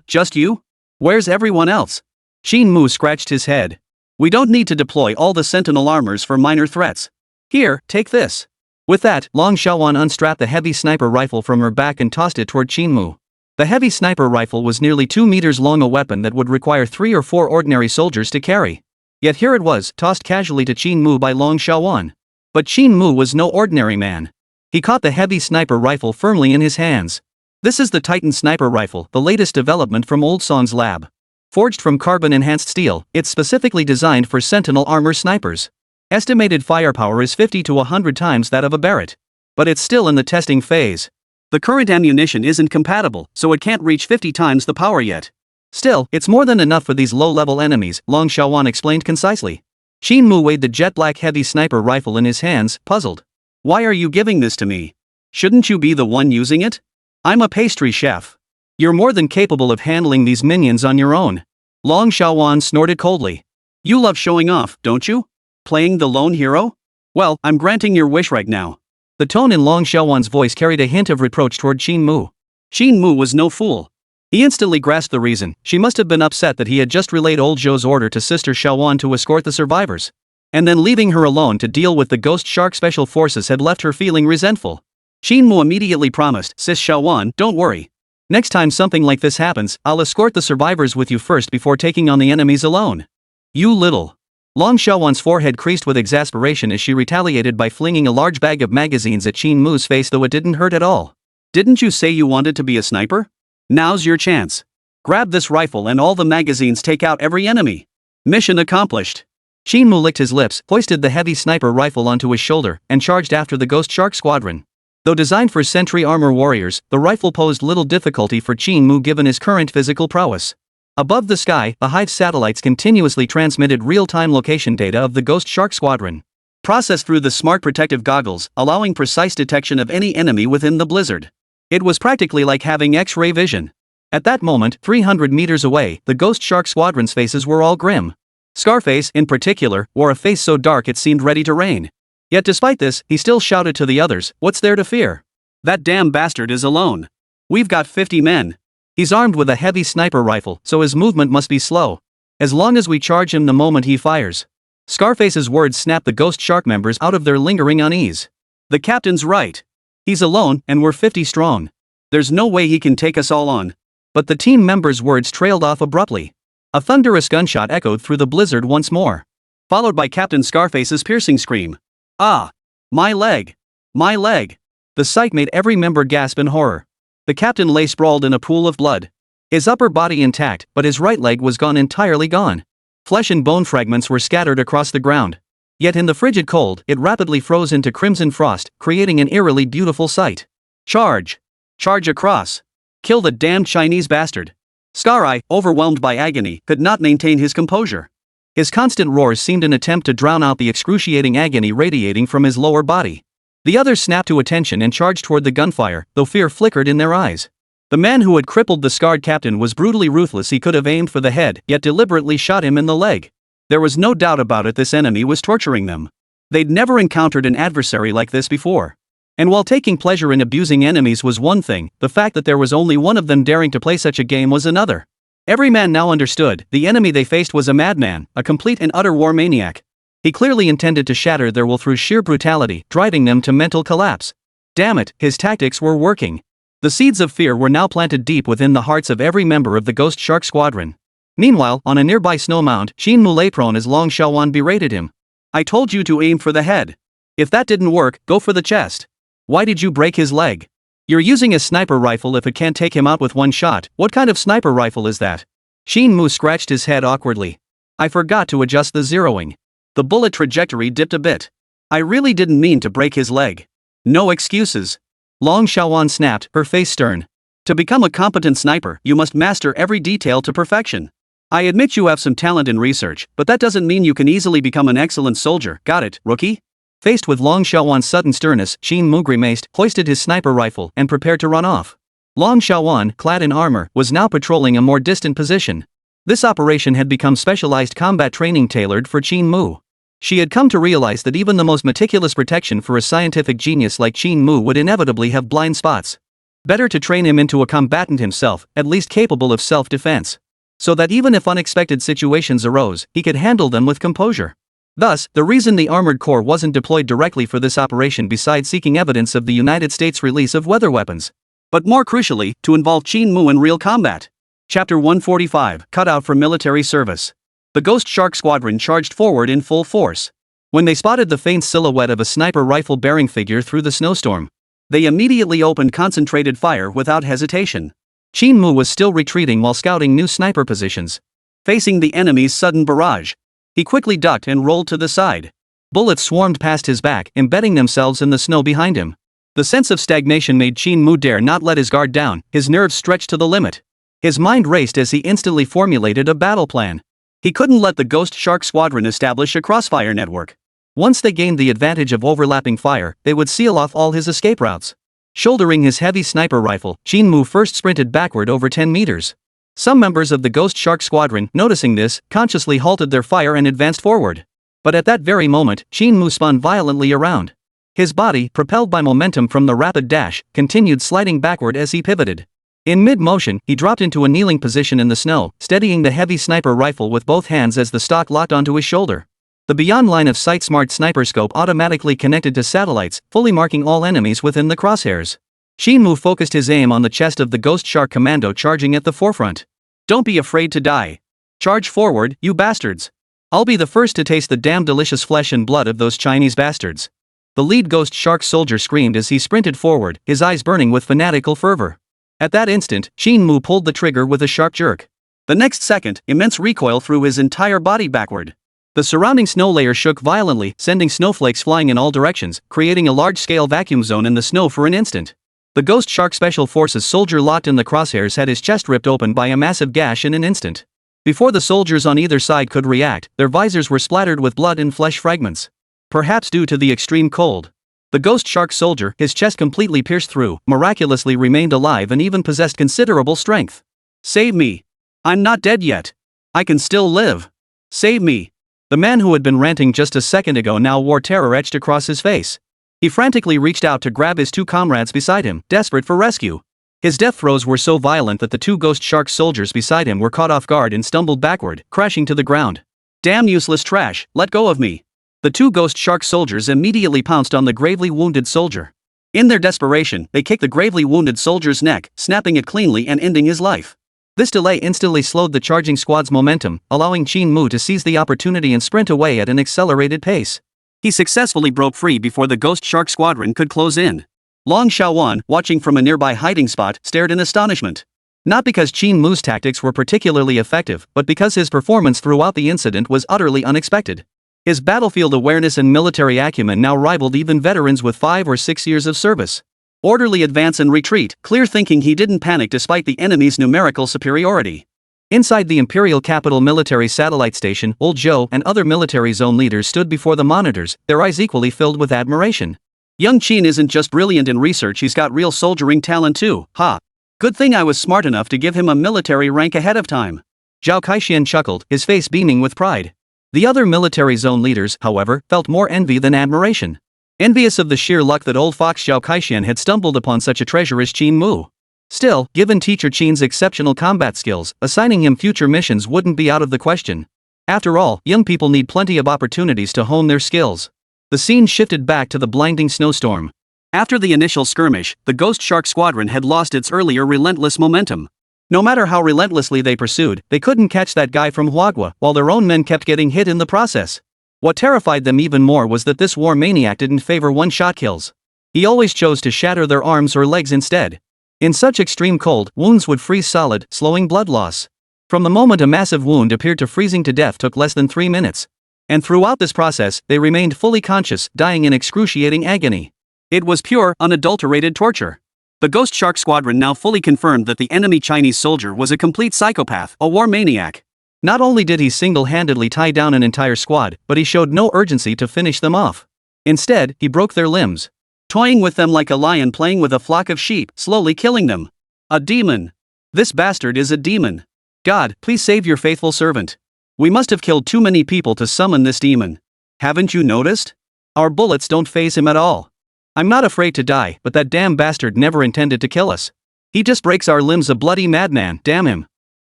Just you? Where's everyone else? Qin Mu scratched his head. We don't need to deploy all the Sentinel armors for minor threats. Here, take this. With that, Long Xiaowan unstrapped the heavy sniper rifle from her back and tossed it toward Qin Mu. The heavy sniper rifle was nearly 2 meters long, a weapon that would require 3 or 4 ordinary soldiers to carry. Yet here it was, tossed casually to Qin Mu by Long Xiaowan. But Qin Mu was no ordinary man. He caught the heavy sniper rifle firmly in his hands. This is the Titan sniper rifle, the latest development from Old Song's lab. Forged from carbon-enhanced steel, it's specifically designed for Sentinel armor snipers. Estimated firepower is 50 to 100 times that of a Barrett. But it's still in the testing phase. The current ammunition isn't compatible, so it can't reach 50 times the power yet. Still, it's more than enough for these low-level enemies, Long Xiaowan explained concisely. Qin Mu weighed the jet-black heavy sniper rifle in his hands, puzzled. Why are you giving this to me? Shouldn't you be the one using it? I'm a pastry chef. You're more than capable of handling these minions on your own. Long Xiaowan snorted coldly. You love showing off, don't you? Playing the lone hero? Well, I'm granting your wish right now. The tone in Long Xiaowan's voice carried a hint of reproach toward Qin Mu. Qin Mu was no fool. He instantly grasped the reason. She must have been upset that he had just relayed old Zhou's order to Sister Xiaowan to escort the survivors. And then leaving her alone to deal with the Ghost Shark Special Forces had left her feeling resentful. Qin Mu immediately promised, Sis Xiaowan, don't worry. Next time something like this happens, I'll escort the survivors with you first before taking on the enemies alone. You little. Long Xiaowan's forehead creased with exasperation as she retaliated by flinging a large bag of magazines at Qin Mu's face, though it didn't hurt at all. Didn't you say you wanted to be a sniper? Now's your chance. Grab this rifle and all the magazines, take out every enemy. Mission accomplished. Qin Mu licked his lips, hoisted the heavy sniper rifle onto his shoulder, and charged after the Ghost Shark Squadron. Though designed for sentry armor warriors, the rifle posed little difficulty for Qin Mu given his current physical prowess. Above the sky, the Hive satellites continuously transmitted real-time location data of the Ghost Shark Squadron, processed through the smart protective goggles, allowing precise detection of any enemy within the blizzard. It was practically like having X-ray vision. At that moment, 300 meters away, the Ghost Shark Squadron's faces were all grim. Scarface, in particular, wore a face so dark it seemed ready to rain. Yet despite this, he still shouted to the others, "What's there to fear? That damn bastard is alone. We've got 50 men. He's armed with a heavy sniper rifle, so his movement must be slow. As long as we charge him the moment he fires." Scarface's words snapped the Ghost Shark members out of their lingering unease. The captain's right. He's alone, and we're 50 strong. There's no way he can take us all on. But the team members' words trailed off abruptly. A thunderous gunshot echoed through the blizzard once more, followed by Captain Scarface's piercing scream. "Ah! My leg! My leg!" The sight made every member gasp in horror. The captain lay sprawled in a pool of blood. His upper body intact, but his right leg was gone, entirely gone. Flesh and bone fragments were scattered across the ground. Yet in the frigid cold, it rapidly froze into crimson frost, creating an eerily beautiful sight. "Charge! Charge across! Kill the damned Chinese bastard!" Scar-Eye, overwhelmed by agony, could not maintain his composure. His constant roars seemed an attempt to drown out the excruciating agony radiating from his lower body. The others snapped to attention and charged toward the gunfire, though fear flickered in their eyes. The man who had crippled the scarred captain was brutally ruthless. He could have aimed for the head, yet deliberately shot him in the leg. There was no doubt about it, this enemy was torturing them. They'd never encountered an adversary like this before. And while taking pleasure in abusing enemies was one thing, the fact that there was only one of them daring to play such a game was another. Every man now understood, the enemy they faced was a madman, a complete and utter war maniac. He clearly intended to shatter their will through sheer brutality, driving them to mental collapse. Damn it, his tactics were working. The seeds of fear were now planted deep within the hearts of every member of the Ghost Shark Squadron. Meanwhile, on a nearby snow mound, Qin Mu lay prone as Long Xiaowan berated him. "I told you to aim for the head. If that didn't work, go for the chest. Why did you break his leg? You're using a sniper rifle. If it can't take him out with one shot, what kind of sniper rifle is that?" Qin Mu scratched his head awkwardly. "I forgot to adjust the zeroing. The bullet trajectory dipped a bit. I really didn't mean to break his leg." "No excuses." Long Xiaowan snapped, her face stern. "To become a competent sniper, you must master every detail to perfection. I admit you have some talent in research, but that doesn't mean you can easily become an excellent soldier. Got it, rookie?" Faced with Long Xiaowan's sudden sternness, Qin Mu grimaced, hoisted his sniper rifle, and prepared to run off. Long Xiaowan, clad in armor, was now patrolling a more distant position. This operation had become specialized combat training tailored for Qin Mu. She had come to realize that even the most meticulous protection for a scientific genius like Qin Mu would inevitably have blind spots. Better to train him into a combatant himself, at least capable of self-defense. So that even if unexpected situations arose, he could handle them with composure. Thus, the reason the Armored Corps wasn't deployed directly for this operation besides seeking evidence of the United States' release of weather weapons, but more crucially, to involve Qin Mu in real combat. Chapter 145, Cut Out for Military Service. The Ghost Shark Squadron charged forward in full force. When they spotted the faint silhouette of a sniper rifle-bearing figure through the snowstorm, they immediately opened concentrated fire without hesitation. Qin Mu was still retreating while scouting new sniper positions. Facing the enemy's sudden barrage, he quickly ducked and rolled to the side. Bullets swarmed past his back, embedding themselves in the snow behind him. The sense of stagnation made Qin Mu dare not let his guard down, his nerves stretched to the limit. His mind raced as he instantly formulated a battle plan. He couldn't let the Ghost Shark Squadron establish a crossfire network. Once they gained the advantage of overlapping fire, they would seal off all his escape routes. Shouldering his heavy sniper rifle, Qin Mu first sprinted backward over 10 meters. Some members of the Ghost Shark Squadron, noticing this, consciously halted their fire and advanced forward. But at that very moment, Qin Mu spun violently around. His body, propelled by momentum from the rapid dash, continued sliding backward as he pivoted. In mid-motion, he dropped into a kneeling position in the snow, steadying the heavy sniper rifle with both hands as the stock locked onto his shoulder. The beyond line of sight smart sniper scope automatically connected to satellites, fully marking all enemies within the crosshairs. Qin Mu focused his aim on the chest of the Ghost Shark Commando charging at the forefront. "Don't be afraid to die. Charge forward, you bastards. I'll be the first to taste the damn delicious flesh and blood of those Chinese bastards." The lead Ghost Shark soldier screamed as he sprinted forward, his eyes burning with fanatical fervor. At that instant, Qin Mu pulled the trigger with a sharp jerk. The next second, immense recoil threw his entire body backward. The surrounding snow layer shook violently, sending snowflakes flying in all directions, creating a large-scale vacuum zone in the snow for an instant. The Ghost Shark Special Forces soldier locked in the crosshairs had his chest ripped open by a massive gash in an instant. Before the soldiers on either side could react, their visors were splattered with blood and flesh fragments. Perhaps due to the extreme cold. The Ghost Shark soldier, his chest completely pierced through, miraculously remained alive and even possessed considerable strength. Save me! I'm not dead yet! I can still live! Save me! The man who had been ranting just a second ago now wore terror etched across his face. He frantically reached out to grab his two comrades beside him, desperate for rescue. His death throes were so violent that the two Ghost Shark soldiers beside him were caught off guard and stumbled backward, crashing to the ground. Damn useless trash, let go of me! The two Ghost Shark soldiers immediately pounced on the gravely wounded soldier. In their desperation, they kicked the gravely wounded soldier's neck, snapping it cleanly and ending his life. This delay instantly slowed the charging squad's momentum, allowing Qin Mu to seize the opportunity and sprint away at an accelerated pace. He successfully broke free before the Ghost Shark squadron could close in. Long Xiaowan, watching from a nearby hiding spot, stared in astonishment. Not because Qin Mu's tactics were particularly effective, but because his performance throughout the incident was utterly unexpected. His battlefield awareness and military acumen now rivaled even veterans with 5 or 6 years of service. Orderly advance and retreat, clear thinking. He didn't panic despite the enemy's numerical superiority. Inside the Imperial Capital Military Satellite Station, Old Zhou and other military zone leaders stood before the monitors, their eyes equally filled with admiration. Young Qin isn't just brilliant in research, he's got real soldiering talent too, ha! Good thing I was smart enough to give him a military rank ahead of time. Zhao Kaixian chuckled, his face beaming with pride. The other military zone leaders, however, felt more envy than admiration. Envious of the sheer luck that old fox Zhao Kaixian had stumbled upon such a treasure as Qin Mu. Still, given teacher Qin's exceptional combat skills, assigning him future missions wouldn't be out of the question. After all, young people need plenty of opportunities to hone their skills. The scene shifted back to the blinding snowstorm. After the initial skirmish, the Ghost Shark Squadron had lost its earlier relentless momentum. No matter how relentlessly they pursued, they couldn't catch that guy from Huagua, while their own men kept getting hit in the process. What terrified them even more was that this war maniac didn't favor one-shot kills. He always chose to shatter their arms or legs instead. In such extreme cold, wounds would freeze solid, slowing blood loss. From the moment a massive wound appeared to freezing to death took less than 3 minutes. And throughout this process, they remained fully conscious, dying in excruciating agony. It was pure, unadulterated torture. The Ghost Shark Squadron now fully confirmed that the enemy Chinese soldier was a complete psychopath, a war maniac. Not only did he single-handedly tie down an entire squad, but he showed no urgency to finish them off. Instead, he broke their limbs, toying with them like a lion playing with a flock of sheep, slowly killing them. A demon. This bastard is a demon. God, please save your faithful servant. We must have killed too many people to summon this demon. Haven't you noticed? Our bullets don't faze him at all. I'm not afraid to die, but that damn bastard never intended to kill us. He just breaks our limbs, a bloody madman, damn him.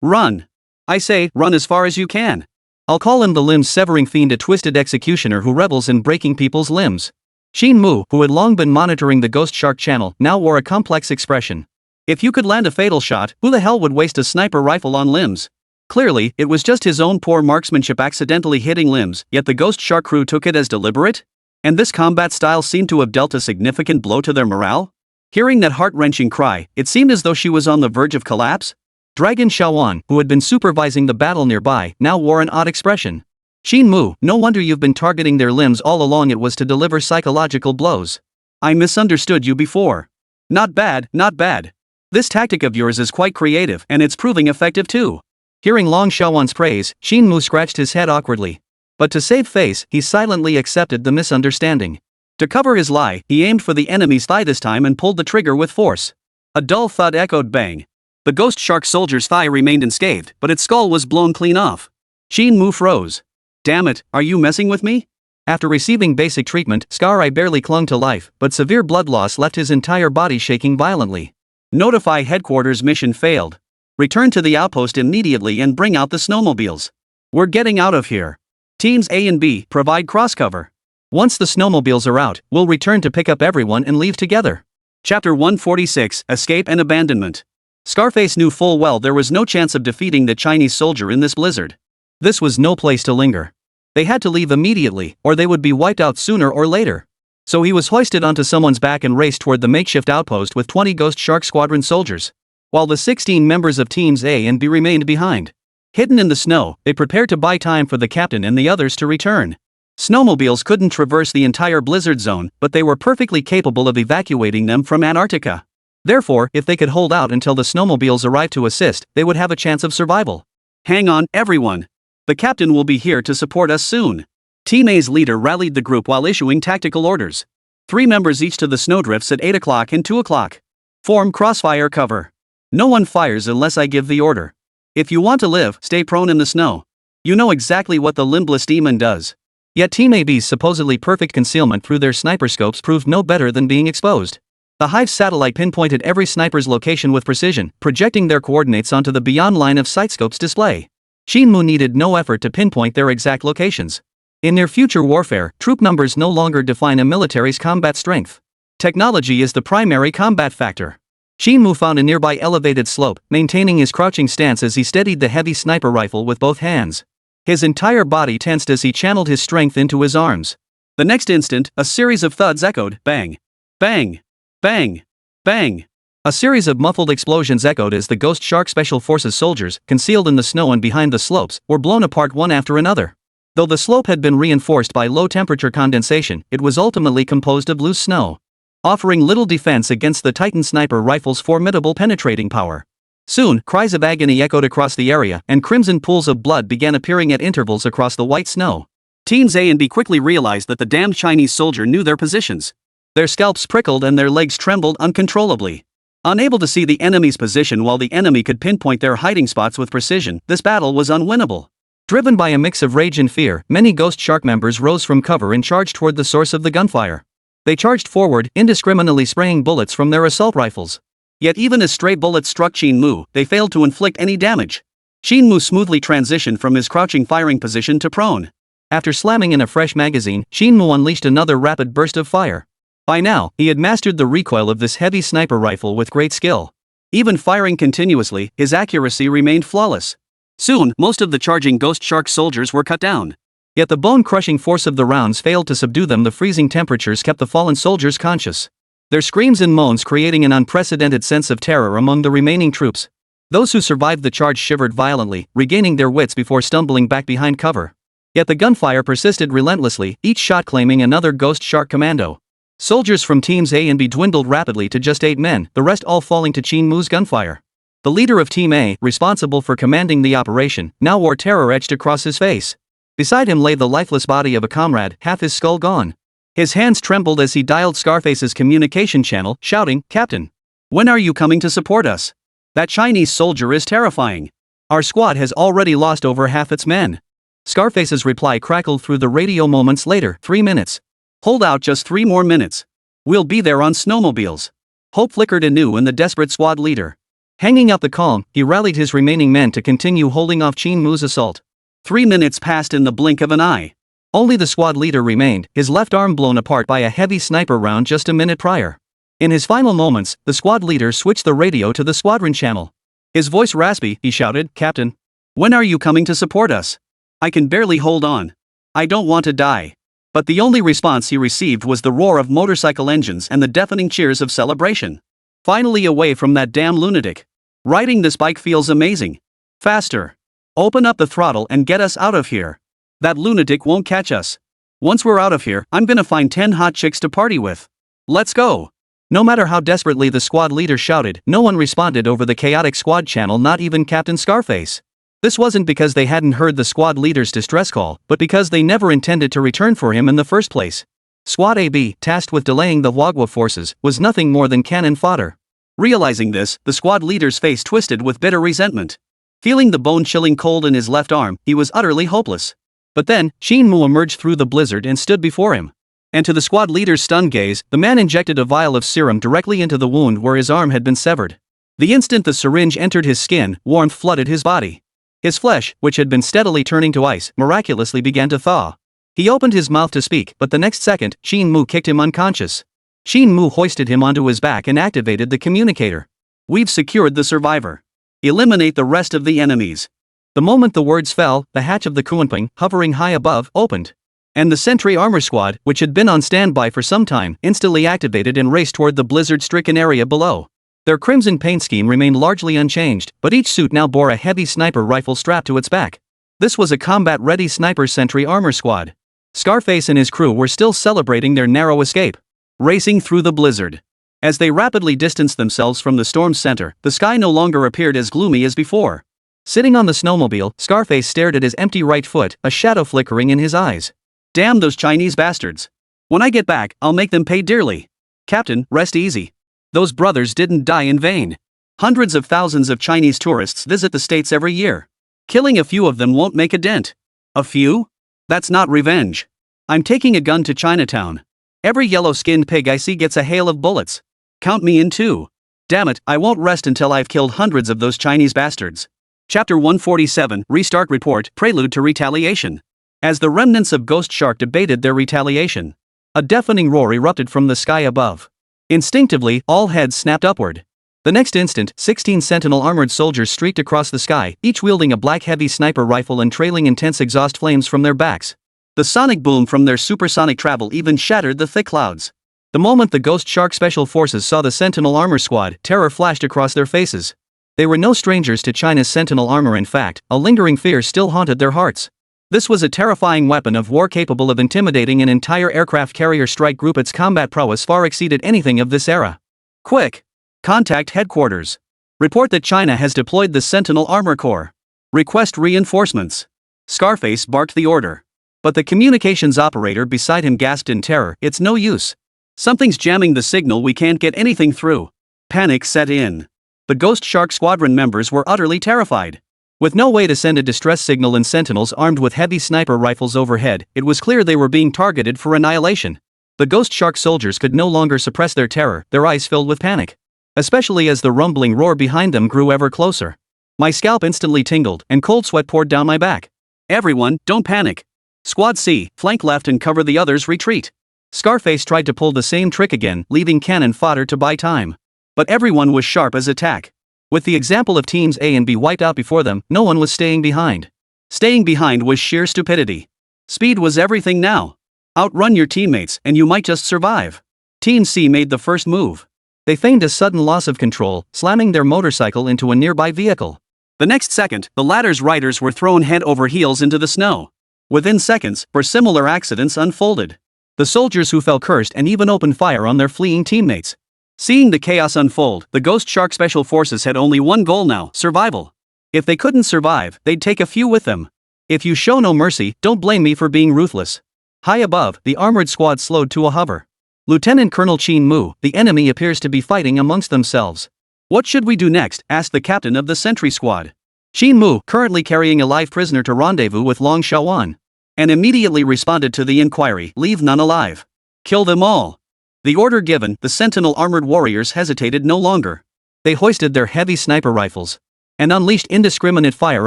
Run. I say, run as far as you can. I'll call him the limb-severing fiend, a twisted executioner who revels in breaking people's limbs. Qin Mu, who had long been monitoring the Ghost Shark channel, now wore a complex expression. If you could land a fatal shot, who the hell would waste a sniper rifle on limbs? Clearly, it was just his own poor marksmanship accidentally hitting limbs, yet the Ghost Shark crew took it as deliberate? And this combat style seemed to have dealt a significant blow to their morale? Hearing that heart-wrenching cry, it seemed as though she was on the verge of collapse. Dragon Xiaowan, who had been supervising the battle nearby, now wore an odd expression. Qin Mu, no wonder you've been targeting their limbs all along. It was to deliver psychological blows. I misunderstood you before. Not bad, not bad. This tactic of yours is quite creative, and it's proving effective too. Hearing Long Xiaowan's praise, Qin Mu scratched his head awkwardly. But to save face, he silently accepted the misunderstanding. To cover his lie, he aimed for the enemy's thigh this time and pulled the trigger with force. A dull thud echoed bang. The Ghost Shark soldier's thigh remained unscathed, but its skull was blown clean off. Qin Mu froze. Damn it, are you messing with me? After receiving basic treatment, Scar Eye barely clung to life, but severe blood loss left his entire body shaking violently. Notify headquarters, mission failed. Return to the outpost immediately and bring out the snowmobiles. We're getting out of here. Teams A and B, provide cross-cover. Once the snowmobiles are out, we'll return to pick up everyone and leave together. Chapter 146, Escape and Abandonment. Scarface knew full well there was no chance of defeating the Chinese soldier in this blizzard. This was no place to linger. They had to leave immediately, or they would be wiped out sooner or later. So he was hoisted onto someone's back and raced toward the makeshift outpost with 20 Ghost Shark Squadron soldiers, while the 16 members of Teams A and B remained behind. Hidden in the snow, they prepared to buy time for the captain and the others to return. Snowmobiles couldn't traverse the entire blizzard zone, but they were perfectly capable of evacuating them from Antarctica. Therefore, if they could hold out until the snowmobiles arrived to assist, they would have a chance of survival. Hang on, everyone. The captain will be here to support us soon. Team A's leader rallied the group while issuing tactical orders. 3 members each to the snowdrifts at 8 o'clock and 2 o'clock. Form crossfire cover. No one fires unless I give the order. If you want to live, stay prone in the snow. You know exactly what the limbless demon does. Yet Team AB's supposedly perfect concealment through their sniper scopes proved no better than being exposed. The Hive's satellite pinpointed every sniper's location with precision, projecting their coordinates onto the beyond line of sight scope's display. Qin Mu needed no effort to pinpoint their exact locations. In near future warfare, troop numbers no longer define a military's combat strength. Technology is the primary combat factor. Qin Mu found a nearby elevated slope, maintaining his crouching stance as he steadied the heavy sniper rifle with both hands. His entire body tensed as he channeled his strength into his arms. The next instant, a series of thuds echoed, bang, bang, bang, bang. A series of muffled explosions echoed as the Ghost Shark Special Forces soldiers, concealed in the snow and behind the slopes, were blown apart one after another. Though the slope had been reinforced by low-temperature condensation, it was ultimately composed of loose snow, offering little defense against the Titan sniper rifle's formidable penetrating power. Soon, cries of agony echoed across the area, and crimson pools of blood began appearing at intervals across the white snow. Teams A and B quickly realized that the damned Chinese soldier knew their positions. Their scalps prickled and their legs trembled uncontrollably. Unable to see the enemy's position while the enemy could pinpoint their hiding spots with precision, this battle was unwinnable. Driven by a mix of rage and fear, many Ghost Shark members rose from cover and charged toward the source of the gunfire. They charged forward, indiscriminately spraying bullets from their assault rifles. Yet even as stray bullets struck Qin Mu, they failed to inflict any damage. Qin Mu smoothly transitioned from his crouching firing position to prone. After slamming in a fresh magazine, Qin Mu unleashed another rapid burst of fire. By now, he had mastered the recoil of this heavy sniper rifle with great skill. Even firing continuously, his accuracy remained flawless. Soon, most of the charging Ghost Shark soldiers were cut down. Yet the bone-crushing force of the rounds failed to subdue them. The freezing temperatures kept the fallen soldiers conscious, their screams and moans creating an unprecedented sense of terror among the remaining troops. Those who survived the charge shivered violently, regaining their wits before stumbling back behind cover. Yet the gunfire persisted relentlessly, each shot claiming another Ghost Shark commando. Soldiers from Teams A and B dwindled rapidly to just 8 men, the rest all falling to Qin Mu's gunfire. The leader of Team A, responsible for commanding the operation, now wore terror etched across his face. Beside him lay the lifeless body of a comrade, half his skull gone. His hands trembled as he dialed Scarface's communication channel, shouting, "Captain, when are you coming to support us? That Chinese soldier is terrifying. Our squad has already lost over half its men." Scarface's reply crackled through the radio moments later, 3 minutes. Hold out just 3 more minutes. We'll be there on snowmobiles. Hope flickered anew in the desperate squad leader. Hanging out the calm, he rallied his remaining men to continue holding off Qin Mu's assault. 3 minutes passed in the blink of an eye. Only the squad leader remained, his left arm blown apart by a heavy sniper round just a minute prior. In his final moments, the squad leader switched the radio to the squadron channel. His voice raspy, he shouted, "Captain, when are you coming to support us? I can barely hold on. I don't want to die." But the only response he received was the roar of motorcycle engines and the deafening cheers of celebration. Finally away from that damn lunatic. Riding this bike feels amazing. Faster. Open up the throttle and get us out of here. That lunatic won't catch us. Once we're out of here, I'm gonna find 10 hot chicks to party with. Let's go. No matter how desperately the squad leader shouted, no one responded over the chaotic squad channel, not even Captain Scarface. This wasn't because they hadn't heard the squad leader's distress call, but because they never intended to return for him in the first place. Squad AB, tasked with delaying the Wagwa forces, was nothing more than cannon fodder. Realizing this, the squad leader's face twisted with bitter resentment. Feeling the bone-chilling cold in his left arm, he was utterly hopeless. But then, Qin Mu emerged through the blizzard and stood before him. And to the squad leader's stunned gaze, the man injected a vial of serum directly into the wound where his arm had been severed. The instant the syringe entered his skin, warmth flooded his body. His flesh, which had been steadily turning to ice, miraculously began to thaw. He opened his mouth to speak, but the next second, Qin Mu kicked him unconscious. Qin Mu hoisted him onto his back and activated the communicator. "We've secured the survivor. Eliminate the rest of the enemies." The moment the words fell, the hatch of the Kunping, hovering high above, opened. And the Sentry Armor Squad, which had been on standby for some time, instantly activated and raced toward the blizzard-stricken area below. Their crimson paint scheme remained largely unchanged, but each suit now bore a heavy sniper rifle strapped to its back. This was a combat-ready sniper sentry armor squad. Scarface and his crew were still celebrating their narrow escape, racing through the blizzard. As they rapidly distanced themselves from the storm's center, the sky no longer appeared as gloomy as before. Sitting on the snowmobile, Scarface stared at his empty right foot, a shadow flickering in his eyes. Damn those Chinese bastards. When I get back, I'll make them pay dearly. Captain, rest easy. Those brothers didn't die in vain. Hundreds of thousands of Chinese tourists visit the States every year. Killing a few of them won't make a dent. A few? That's not revenge. I'm taking a gun to Chinatown. Every yellow-skinned pig I see gets a hail of bullets. Count me in too. Damn it, I won't rest until I've killed hundreds of those Chinese bastards. Chapter 147, Restart Report, Prelude to Retaliation. As the remnants of Ghost Shark debated their retaliation, a deafening roar erupted from the sky above. Instinctively, all heads snapped upward. The next instant, 16 Sentinel armored soldiers streaked across the sky, each wielding a black heavy sniper rifle and trailing intense exhaust flames from their backs. The sonic boom from their supersonic travel even shattered the thick clouds. The moment the Ghost Shark Special Forces saw the Sentinel armor squad, terror flashed across their faces. They were no strangers to China's Sentinel armor. In fact, a lingering fear still haunted their hearts. This was a terrifying weapon of war capable of intimidating an entire aircraft carrier strike group. Its combat prowess far exceeded anything of this era. Quick! Contact headquarters. Report that China has deployed the Sentinel Armor Corps. Request reinforcements. Scarface barked the order. But the communications operator beside him gasped in terror, it's no use. Something's jamming the signal, we can't get anything through. Panic set in. The Ghost Shark Squadron members were utterly terrified. With no way to send a distress signal and sentinels armed with heavy sniper rifles overhead, it was clear they were being targeted for annihilation. The Ghost Shark soldiers could no longer suppress their terror, their eyes filled with panic. Especially as the rumbling roar behind them grew ever closer. My scalp instantly tingled, and cold sweat poured down my back. Everyone, don't panic. Squad C, flank left and cover the others, retreat. Scarface tried to pull the same trick again, leaving cannon fodder to buy time. But everyone was sharp as attack. With the example of teams A and B wiped out before them, no one was staying behind. Staying behind was sheer stupidity. Speed was everything now. Outrun your teammates and you might just survive. Team C made the first move. They feigned a sudden loss of control, slamming their motorcycle into a nearby vehicle. The next second, the latter's riders were thrown head over heels into the snow. Within seconds, similar accidents unfolded. The soldiers who fell cursed and even opened fire on their fleeing teammates. Seeing the chaos unfold, the Ghost Shark Special Forces had only one goal now, survival. If they couldn't survive, they'd take a few with them. If you show no mercy, don't blame me for being ruthless. High above, the armored squad slowed to a hover. Lieutenant Colonel Qin Mu, the enemy appears to be fighting amongst themselves. What should we do next? Asked the captain of the sentry squad. Qin Mu, currently carrying a live prisoner to rendezvous with Long Shaowan, and immediately responded to the inquiry, leave none alive. Kill them all. The order given, the Sentinel armored warriors hesitated no longer. They hoisted their heavy sniper rifles and unleashed indiscriminate fire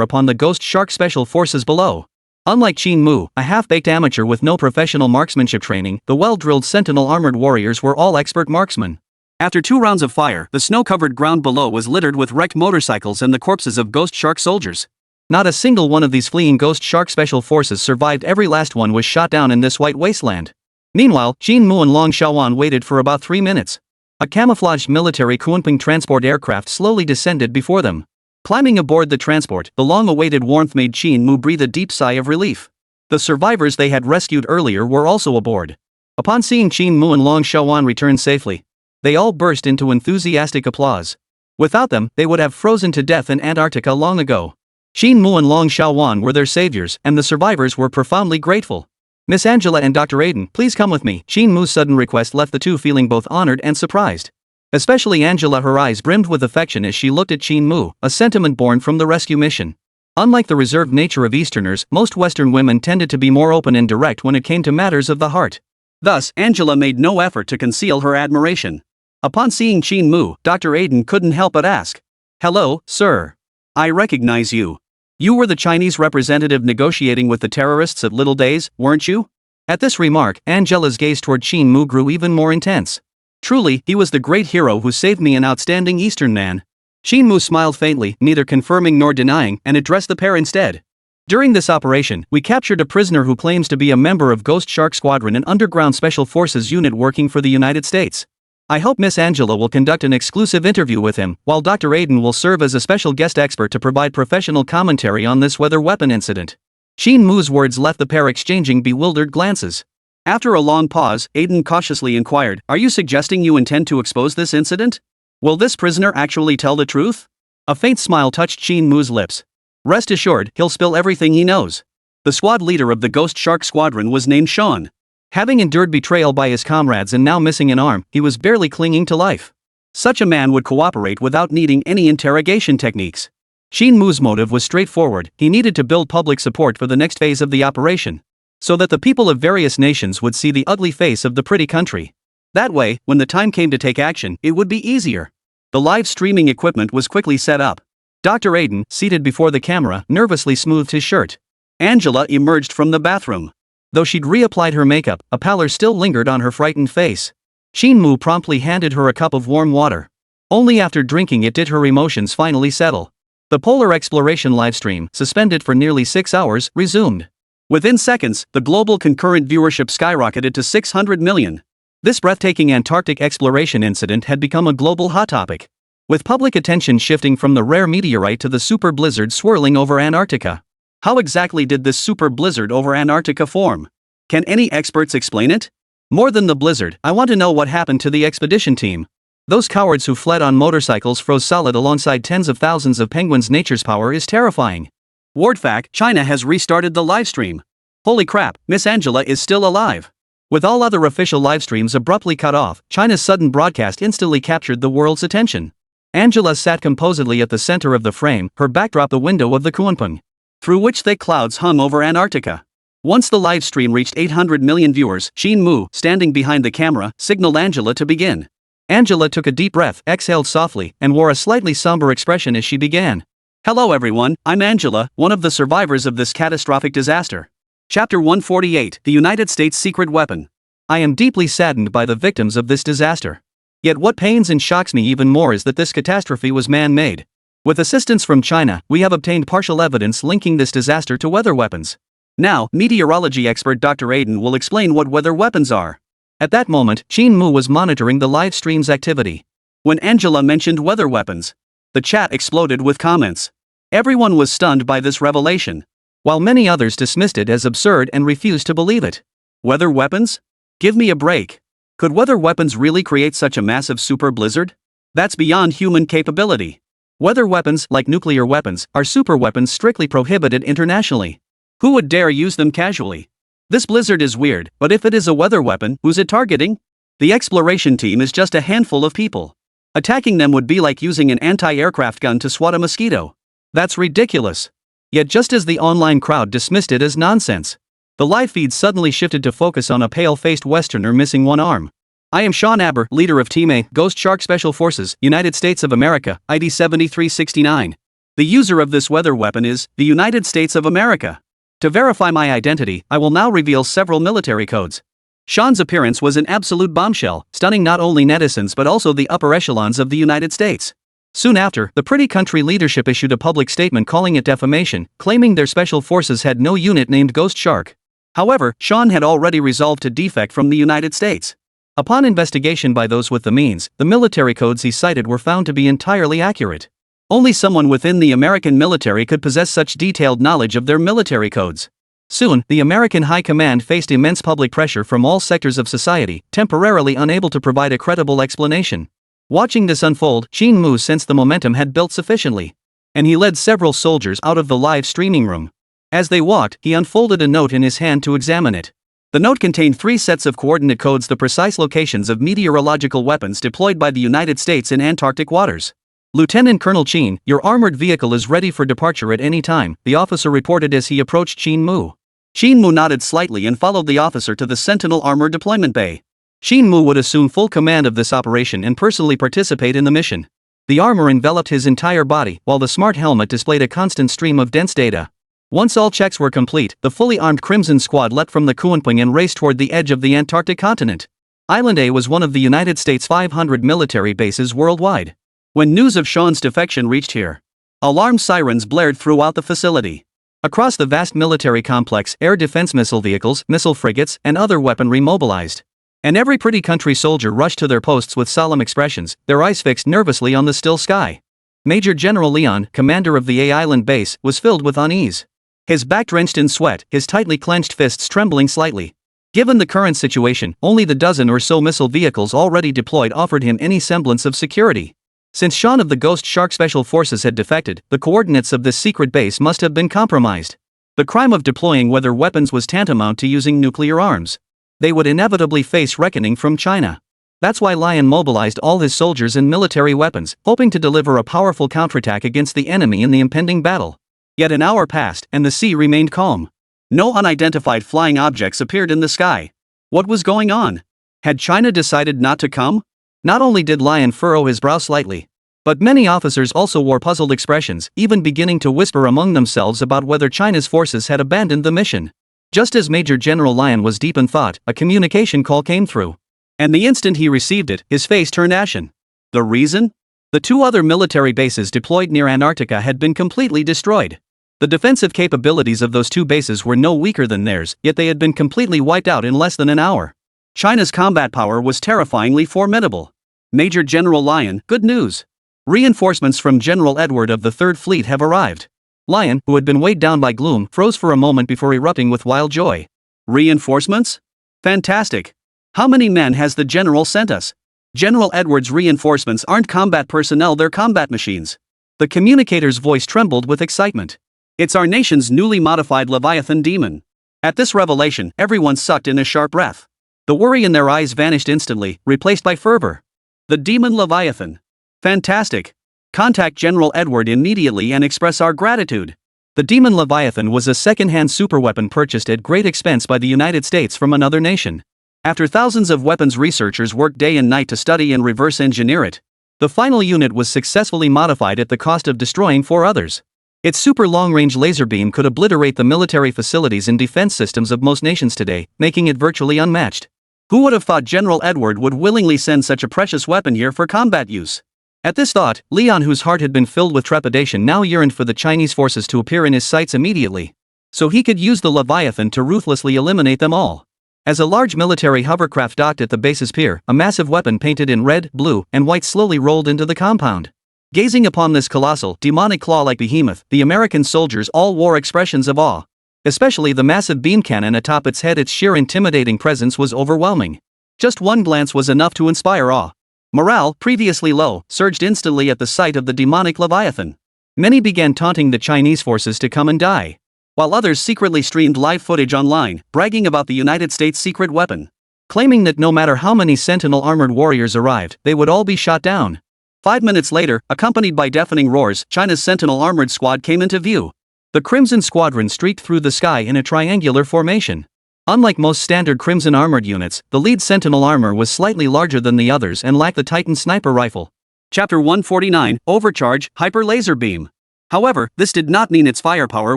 upon the Ghost Shark Special Forces below. Unlike Qin Mu, a half-baked amateur with no professional marksmanship training, the well-drilled Sentinel armored warriors were all expert marksmen. After 2 rounds of fire, the snow-covered ground below was littered with wrecked motorcycles and the corpses of Ghost Shark soldiers. Not a single one of these fleeing Ghost Shark Special Forces survived. Every last one was shot down in this white wasteland. Meanwhile, Qin Mu and Long Shaowan waited for about 3 minutes. A camouflaged military Kunping transport aircraft slowly descended before them. Climbing aboard the transport, the long-awaited warmth made Qin Mu breathe a deep sigh of relief. The survivors they had rescued earlier were also aboard. Upon seeing Qin Mu and Long Shaowan return safely, they all burst into enthusiastic applause. Without them, they would have frozen to death in Antarctica long ago. Qin Mu and Long Shaowan were their saviors, and the survivors were profoundly grateful. Miss Angela and Dr. Aiden, please come with me. Qin Mu's sudden request left the two feeling both honored and surprised. Especially Angela, her eyes brimmed with affection as she looked at Qin Mu, a sentiment born from the rescue mission. Unlike the reserved nature of Easterners, most Western women tended to be more open and direct when it came to matters of the heart. Thus, Angela made no effort to conceal her admiration. Upon seeing Qin Mu, Dr. Aiden couldn't help but ask, "Hello, sir. I recognize you. You were the Chinese representative negotiating with the terrorists at Little Days, weren't you?" At this remark, Angela's gaze toward Qin Mu grew even more intense. Truly, he was the great hero who saved me, an outstanding Eastern man. Qin Mu smiled faintly, neither confirming nor denying, and addressed the pair instead. During this operation, we captured a prisoner who claims to be a member of Ghost Shark Squadron, an underground special forces unit working for the United States. I hope Miss Angela will conduct an exclusive interview with him, while Dr. Aiden will serve as a special guest expert to provide professional commentary on this weather weapon incident. Qin Mu's words left the pair exchanging bewildered glances. After a long pause, Aiden cautiously inquired, "Are you suggesting you intend to expose this incident? Will this prisoner actually tell the truth?" A faint smile touched Qin Mu's lips. "Rest assured, he'll spill everything he knows." The squad leader of the Ghost Shark Squadron was named Sean. Having endured betrayal by his comrades and now missing an arm, he was barely clinging to life. Such a man would cooperate without needing any interrogation techniques. Qin Mu's motive was straightforward: he needed to build public support for the next phase of the operation, so that the people of various nations would see the ugly face of the pretty country. That way, when the time came to take action, it would be easier. The live streaming equipment was quickly set up. Dr. Aiden, seated before the camera, nervously smoothed his shirt. Angela emerged from the bathroom. Though she'd reapplied her makeup, a pallor still lingered on her frightened face. Qin Mu promptly handed her a cup of warm water. Only after drinking it did her emotions finally settle. The polar exploration livestream, suspended for nearly 6 hours, resumed. Within seconds, the global concurrent viewership skyrocketed to 600 million. This breathtaking Antarctic exploration incident had become a global hot topic, with public attention shifting from the rare meteorite to the super blizzard swirling over Antarctica. How exactly did this super blizzard over Antarctica form? Can any experts explain it? More than the blizzard, I want to know what happened to the expedition team. Those cowards who fled on motorcycles froze solid alongside tens of thousands of penguins. Nature's power is terrifying. Wordfac, China has restarted the livestream. Holy crap, Miss Angela is still alive. With all other official livestreams abruptly cut off, China's sudden broadcast instantly captured the world's attention. Angela sat composedly at the center of the frame, her backdrop the window of the Kunpeng, through which thick clouds hung over Antarctica. Once the live stream reached 800 million viewers, Qin Mu, standing behind the camera, signaled Angela to begin. Angela took a deep breath, exhaled softly, and wore a slightly somber expression as she began. "Hello everyone, I'm Angela, one of the survivors of this catastrophic disaster. Chapter 148, The United States Secret Weapon. I am deeply saddened by the victims of this disaster. Yet what pains and shocks me even more is that this catastrophe was man-made. With assistance from China, we have obtained partial evidence linking this disaster to weather weapons. Now, meteorology expert Dr. Aiden will explain what weather weapons are." At that moment, Qin Mu was monitoring the live stream's activity. When Angela mentioned weather weapons, the chat exploded with comments. Everyone was stunned by this revelation, while many others dismissed it as absurd and refused to believe it. Weather weapons? Give me a break. Could weather weapons really create such a massive super blizzard? That's beyond human capability. Weather weapons, like nuclear weapons, are super weapons strictly prohibited internationally. Who would dare use them casually? This blizzard is weird, but if it is a weather weapon, who's it targeting? The exploration team is just a handful of people. Attacking them would be like using an anti-aircraft gun to swat a mosquito. That's ridiculous. Yet just as the online crowd dismissed it as nonsense, the live feed suddenly shifted to focus on a pale-faced Westerner missing one arm. "I am Sean Aber, leader of Team A, Ghost Shark Special Forces, United States of America, ID 7369. The user of this weather weapon is the United States of America. To verify my identity, I will now reveal several military codes." Sean's appearance was an absolute bombshell, stunning not only netizens but also the upper echelons of the United States. Soon after, the pretty country leadership issued a public statement calling it defamation, claiming their special forces had no unit named Ghost Shark. However, Sean had already resolved to defect from the United States. Upon investigation by those with the means, the military codes he cited were found to be entirely accurate. Only someone within the American military could possess such detailed knowledge of their military codes. Soon, the American High Command faced immense public pressure from all sectors of society, temporarily unable to provide a credible explanation. Watching this unfold, Qin Mu sensed the momentum had built sufficiently, and he led several soldiers out of the live streaming room. As they walked, he unfolded a note in his hand to examine it. The note contained 3 sets of coordinate codes, the precise locations of meteorological weapons deployed by the United States in Antarctic waters. "Lieutenant Colonel Qin, your armored vehicle is ready for departure at any time," the officer reported as he approached Qin Mu. Qin Mu nodded slightly and followed the officer to the Sentinel armor deployment bay. Qin Mu would assume full command of this operation and personally participate in the mission. The armor enveloped his entire body, while the smart helmet displayed a constant stream of dense data. Once all checks were complete, the fully armed Crimson Squad leapt from the Kunpeng and raced toward the edge of the Antarctic continent. Island A was one of the United States' 500 military bases worldwide. When news of Sean's defection reached here, alarm sirens blared throughout the facility. Across the vast military complex, air defense missile vehicles, missile frigates, and other weaponry mobilized. And every pretty country soldier rushed to their posts with solemn expressions, their eyes fixed nervously on the still sky. Major General Leon, commander of the A Island base, was filled with unease. His back drenched in sweat, his tightly clenched fists trembling slightly. Given the current situation, only the dozen or so missile vehicles already deployed offered him any semblance of security. Since Sean of the Ghost Shark Special Forces had defected, the coordinates of this secret base must have been compromised. The crime of deploying weather weapons was tantamount to using nuclear arms. They would inevitably face reckoning from China. That's why Lion mobilized all his soldiers and military weapons, hoping to deliver a powerful counterattack against the enemy in the impending battle. Yet an hour passed, and the sea remained calm. No unidentified flying objects appeared in the sky. What was going on? Had China decided not to come? Not only did Lion furrow his brow slightly, but many officers also wore puzzled expressions, even beginning to whisper among themselves about whether China's forces had abandoned the mission. Just as Major General Lion was deep in thought, a communication call came through. And the instant he received it, his face turned ashen. The reason? The two other military bases deployed near Antarctica had been completely destroyed. The defensive capabilities of those two bases were no weaker than theirs, yet they had been completely wiped out in less than an hour. China's combat power was terrifyingly formidable. Major General Lion, good news. Reinforcements from General Edward of the Third Fleet have arrived. Lion, who had been weighed down by gloom, froze for a moment before erupting with wild joy. Reinforcements? Fantastic. How many men has the General sent us? General Edward's reinforcements aren't combat personnel, they're combat machines. The communicator's voice trembled with excitement. It's our nation's newly modified Leviathan demon. At this revelation, everyone sucked in a sharp breath. The worry in their eyes vanished instantly, replaced by fervor. The demon Leviathan. Fantastic. Contact General Edward immediately and express our gratitude. The demon Leviathan was a second-hand superweapon purchased at great expense by the United States from another nation. After thousands of weapons researchers worked day and night to study and reverse engineer it, the final unit was successfully modified at the cost of destroying 4 others. Its super long-range laser beam could obliterate the military facilities and defense systems of most nations today, making it virtually unmatched. Who would have thought General Edward would willingly send such a precious weapon here for combat use? At this thought, Leon, whose heart had been filled with trepidation, now yearned for the Chinese forces to appear in his sights immediately, so he could use the Leviathan to ruthlessly eliminate them all. As a large military hovercraft docked at the base's pier, a massive weapon painted in red, blue, and white slowly rolled into the compound. Gazing upon this colossal, demonic claw-like behemoth, the American soldiers all wore expressions of awe. Especially the massive beam cannon atop its head, its sheer intimidating presence was overwhelming. Just one glance was enough to inspire awe. Morale, previously low, surged instantly at the sight of the demonic Leviathan. Many began taunting the Chinese forces to come and die, while others secretly streamed live footage online, bragging about the United States' secret weapon, claiming that no matter how many Sentinel armored warriors arrived, they would all be shot down. 5 minutes later, accompanied by deafening roars, China's Sentinel armored squad came into view. The Crimson Squadron streaked through the sky in a triangular formation. Unlike most standard Crimson armored units, the lead Sentinel armor was slightly larger than the others and lacked the Titan sniper rifle. Chapter 149, Overcharge, Hyper Laser Beam. However, this did not mean its firepower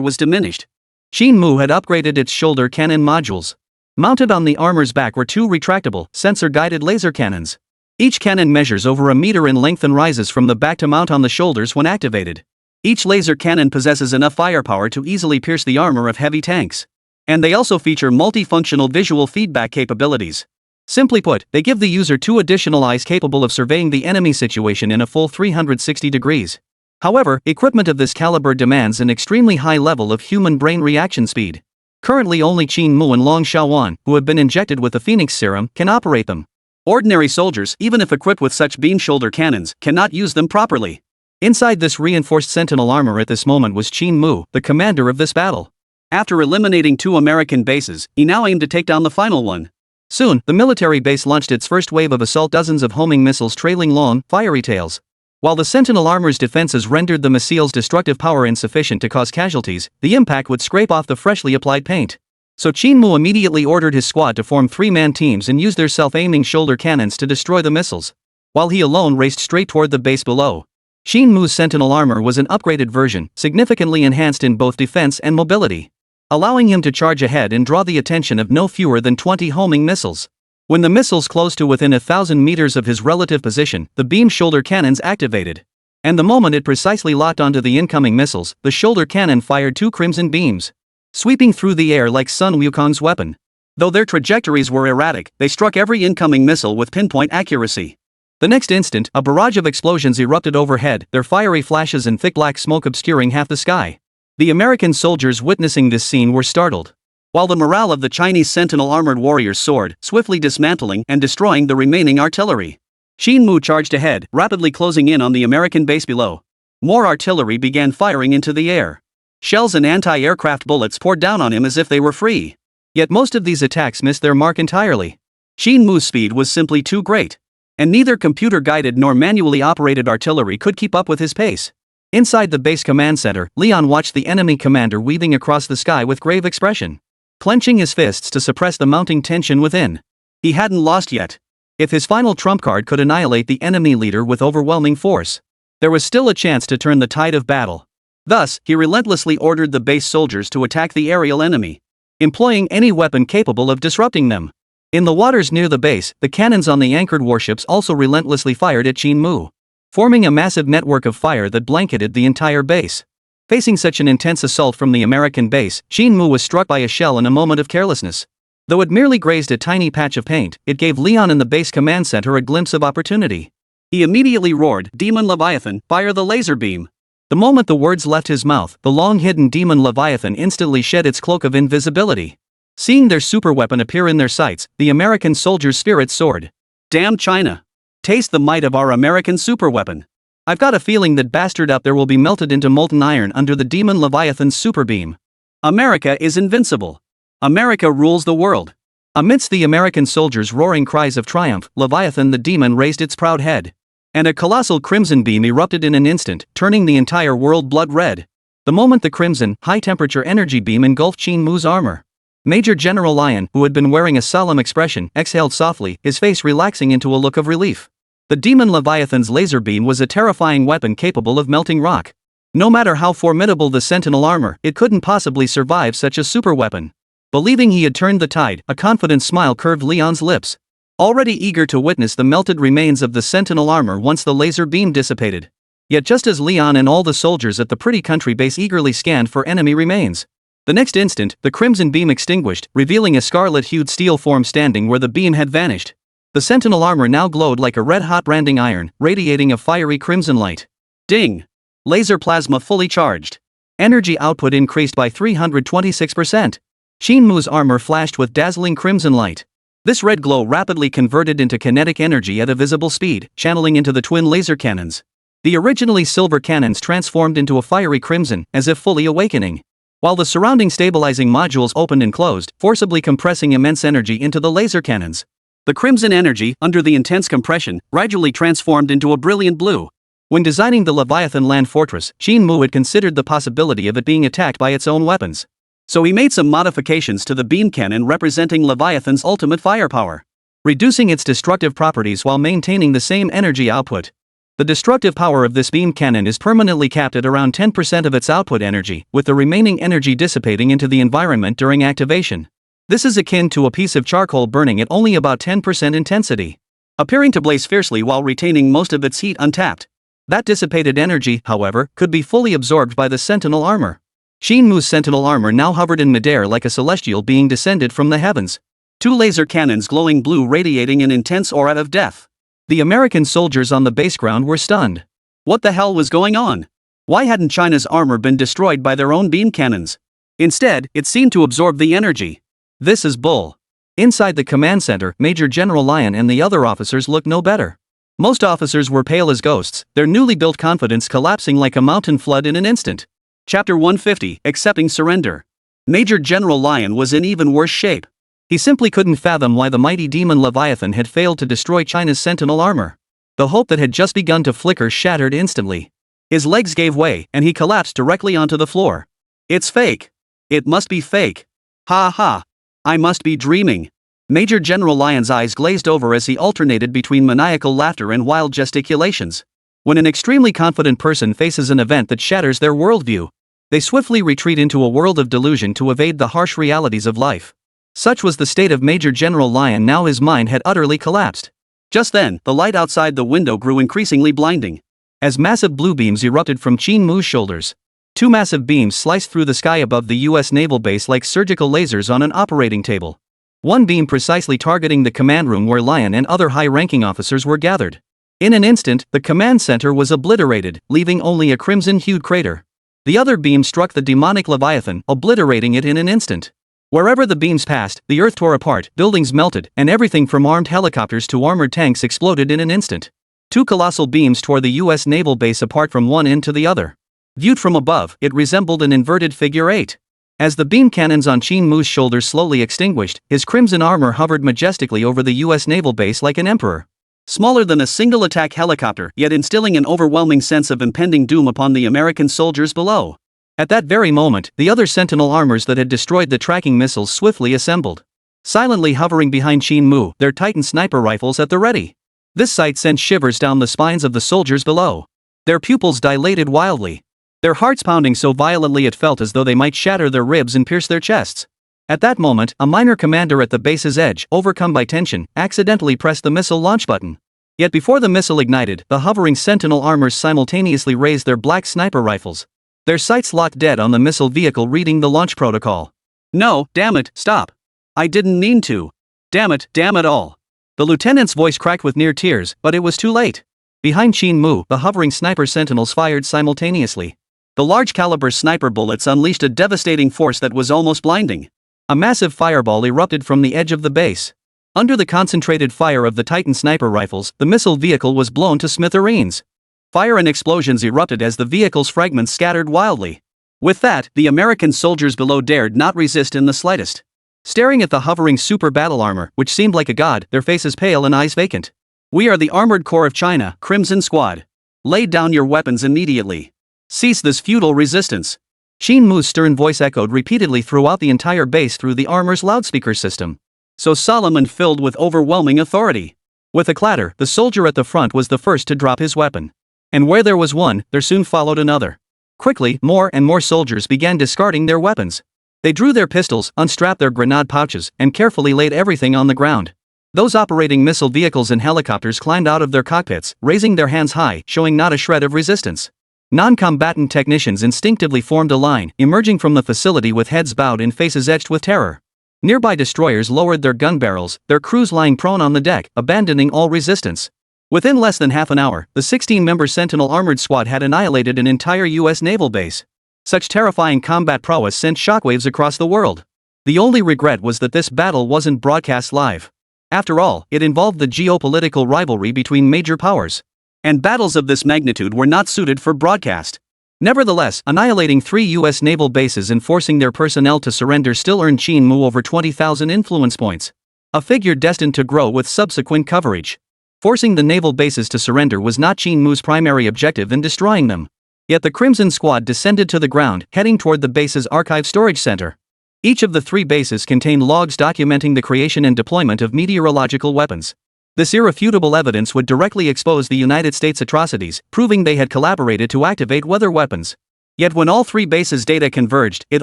was diminished. Qin Mu had upgraded its shoulder cannon modules. Mounted on the armor's back were 2 retractable, sensor-guided laser cannons. Each cannon measures over a meter in length and rises from the back to mount on the shoulders when activated. Each laser cannon possesses enough firepower to easily pierce the armor of heavy tanks. And they also feature multifunctional visual feedback capabilities. Simply put, they give the user 2 additional eyes capable of surveying the enemy situation in a full 360 degrees. However, equipment of this caliber demands an extremely high level of human brain reaction speed. Currently only Qin Mu and Long Xiaowan, who have been injected with the Phoenix Serum, can operate them. Ordinary soldiers, even if equipped with such beam shoulder cannons, cannot use them properly. Inside this reinforced Sentinel armor at this moment was Qin Mu, the commander of this battle. After eliminating 2 American bases, he now aimed to take down the final one. Soon, the military base launched its first wave of assault, dozens of homing missiles trailing long, fiery tails. While the Sentinel armor's defenses rendered the missile's destructive power insufficient to cause casualties, the impact would scrape off the freshly applied paint. So Qin Mu immediately ordered his squad to form 3-man teams and use their self-aiming shoulder cannons to destroy the missiles, while he alone raced straight toward the base below. Qin Mu's Sentinel armor was an upgraded version, significantly enhanced in both defense and mobility, allowing him to charge ahead and draw the attention of no fewer than 20 homing missiles. When the missiles closed to within 1,000 meters of his relative position, the beam shoulder cannons activated. And the moment it precisely locked onto the incoming missiles, the shoulder cannon fired 2 crimson beams, sweeping through the air like Song Guoqiang's weapon. Though their trajectories were erratic, they struck every incoming missile with pinpoint accuracy. The next instant, a barrage of explosions erupted overhead, their fiery flashes and thick black smoke obscuring half the sky. The American soldiers witnessing this scene were startled, while the morale of the Chinese Sentinel armored warriors soared, swiftly dismantling and destroying the remaining artillery. Qin Mu charged ahead, rapidly closing in on the American base below. More artillery began firing into the air. Shells and anti-aircraft bullets poured down on him as if they were free. Yet most of these attacks missed their mark entirely. Qin Mu's speed was simply too great, and neither computer-guided nor manually operated artillery could keep up with his pace. Inside the base command center, Leon watched the enemy commander weaving across the sky with grave expression, clenching his fists to suppress the mounting tension within. He hadn't lost yet. If his final trump card could annihilate the enemy leader with overwhelming force, there was still a chance to turn the tide of battle. Thus, he relentlessly ordered the base soldiers to attack the aerial enemy, employing any weapon capable of disrupting them. In the waters near the base, the cannons on the anchored warships also relentlessly fired at Qin Mu, forming a massive network of fire that blanketed the entire base. Facing such an intense assault from the American base, Qin Mu was struck by a shell in a moment of carelessness. Though it merely grazed a tiny patch of paint, it gave Leon in the base command center a glimpse of opportunity. He immediately roared, "Demon Leviathan, fire the laser beam!" The moment the words left his mouth, the long-hidden demon Leviathan instantly shed its cloak of invisibility. Seeing their superweapon appear in their sights, the American soldiers' spirits soared. "Damn China! Taste the might of our American superweapon! I've got a feeling that bastard up there will be melted into molten iron under the demon Leviathan's superbeam. America is invincible! America rules the world!" Amidst the American soldiers' roaring cries of triumph, Leviathan the demon raised its proud head, and a colossal crimson beam erupted in an instant, turning the entire world blood red. The moment the crimson, high-temperature energy beam engulfed Qin Mu's armor, Major General Lion, who had been wearing a solemn expression, exhaled softly, his face relaxing into a look of relief. The demon Leviathan's laser beam was a terrifying weapon capable of melting rock. No matter how formidable the Sentinel armor, it couldn't possibly survive such a superweapon. Believing he had turned the tide, a confident smile curved Leon's lips, already eager to witness the melted remains of the Sentinel armor once the laser beam dissipated. Yet just as Leon and all the soldiers at the pretty country base eagerly scanned for enemy remains, the next instant, the crimson beam extinguished, revealing a scarlet-hued steel form standing where the beam had vanished. The Sentinel armor now glowed like a red-hot branding iron, radiating a fiery crimson light. Ding! Laser plasma fully charged. Energy output increased by 326%. Qin Mu's armor flashed with dazzling crimson light. This red glow rapidly converted into kinetic energy at a visible speed, channeling into the twin laser cannons. The originally silver cannons transformed into a fiery crimson, as if fully awakening, while the surrounding stabilizing modules opened and closed, forcibly compressing immense energy into the laser cannons. The crimson energy, under the intense compression, gradually transformed into a brilliant blue. When designing the Leviathan land fortress, Qin Mu had considered the possibility of it being attacked by its own weapons. So he made some modifications to the beam cannon representing Leviathan's ultimate firepower, reducing its destructive properties while maintaining the same energy output. The destructive power of this beam cannon is permanently capped at around 10% of its output energy, with the remaining energy dissipating into the environment during activation. This is akin to a piece of charcoal burning at only about 10% intensity, appearing to blaze fiercely while retaining most of its heat untapped. That dissipated energy, however, could be fully absorbed by the Sentinel armor. Qin Mu's Sentinel armor now hovered in midair like a celestial being descended from the heavens. Two laser cannons glowing blue radiating an intense aura of death. The American soldiers on the base ground were stunned. What the hell was going on? Why hadn't China's armor been destroyed by their own beam cannons? Instead, it seemed to absorb the energy. This is bull. Inside the command center, Major General Lion and the other officers looked no better. Most officers were pale as ghosts, their newly built confidence collapsing like a mountain flood in an instant. Chapter 150, Accepting Surrender. Major General Lion was in even worse shape. He simply couldn't fathom why the mighty demon Leviathan had failed to destroy China's Sentinel armor. The hope that had just begun to flicker shattered instantly. His legs gave way, and he collapsed directly onto the floor. It's fake. It must be fake. Ha ha. I must be dreaming. Major General Lion's eyes glazed over as he alternated between maniacal laughter and wild gesticulations. When an extremely confident person faces an event that shatters their worldview, they swiftly retreat into a world of delusion to evade the harsh realities of life. Such was the state of Major General Lion now his mind had utterly collapsed. Just then, the light outside the window grew increasingly blinding, as massive blue beams erupted from Qin Mu's shoulders. Two massive beams sliced through the sky above the U.S. naval base like surgical lasers on an operating table. one beam precisely targeting the command room where Lion and other high-ranking officers were gathered. In an instant, the command center was obliterated, leaving only a crimson-hued crater. The other beam struck the demonic Leviathan, obliterating it in an instant. Wherever the beams passed, the earth tore apart, buildings melted, and everything from armed helicopters to armored tanks exploded in an instant. Two colossal beams tore the U.S. naval base apart from one end to the other. Viewed from above, it resembled an inverted figure 8. As the beam cannons on Qin Mu's shoulders slowly extinguished, his crimson armor hovered majestically over the U.S. naval base like an emperor. Smaller than a single attack helicopter, yet instilling an overwhelming sense of impending doom upon the American soldiers below. At that very moment, the other Sentinel armors that had destroyed the tracking missiles swiftly assembled. Silently hovering behind Qin Mu, their Titan sniper rifles at the ready. This sight sent shivers down the spines of the soldiers below. Their pupils dilated wildly. Their hearts pounding so violently it felt as though they might shatter their ribs and pierce their chests. At that moment, a minor commander at the base's edge, overcome by tension, accidentally pressed the missile launch button. Yet before the missile ignited, the hovering Sentinel armors simultaneously raised their black sniper rifles. Their sights locked dead on the missile vehicle reading the launch protocol. No, damn it, stop. I didn't mean to. Damn it all. The lieutenant's voice cracked with near tears, but it was too late. Behind Qin Mu, the hovering sniper sentinels fired simultaneously. The large-caliber sniper bullets unleashed a devastating force that was almost blinding. A massive fireball erupted from the edge of the base. Under the concentrated fire of the Titan sniper rifles, the missile vehicle was blown to smithereens. Fire and explosions erupted as the vehicle's fragments scattered wildly. With that, the American soldiers below dared not resist in the slightest. Staring at the hovering super battle armor, which seemed like a god, their faces pale and eyes vacant. We are the Armored Corps of China, Crimson Squad. Lay down your weapons immediately. Cease this futile resistance. Qin Mu's stern voice echoed repeatedly throughout the entire base through the armor's loudspeaker system. So solemn and filled with overwhelming authority. With a clatter, the soldier at the front was the first to drop his weapon. And where there was one, there soon followed another. Quickly, more and more soldiers began discarding their weapons. They drew their pistols, unstrapped their grenade pouches, and carefully laid everything on the ground. Those operating missile vehicles and helicopters climbed out of their cockpits, raising their hands high, showing not a shred of resistance. Non-combatant technicians instinctively formed a line, emerging from the facility with heads bowed and faces etched with terror. Nearby destroyers lowered their gun barrels, their crews lying prone on the deck, abandoning all resistance. Within less than half an hour, the 16-member Sentinel armored squad had annihilated an entire U.S. naval base. Such terrifying combat prowess sent shockwaves across the world. The only regret was that this battle wasn't broadcast live. After all, it involved the geopolitical rivalry between major powers. And battles of this magnitude were not suited for broadcast. Nevertheless, annihilating 3 U.S. naval bases and forcing their personnel to surrender still earned Qin Mu over 20,000 influence points. A figure destined to grow with subsequent coverage. Forcing the naval bases to surrender was not Qin Mu's primary objective in destroying them. Yet the Crimson Squad descended to the ground, heading toward the base's archive storage center. Each of the 3 bases contained logs documenting the creation and deployment of meteorological weapons. This irrefutable evidence would directly expose the United States' atrocities, proving they had collaborated to activate weather weapons. Yet when all 3 bases' data converged, it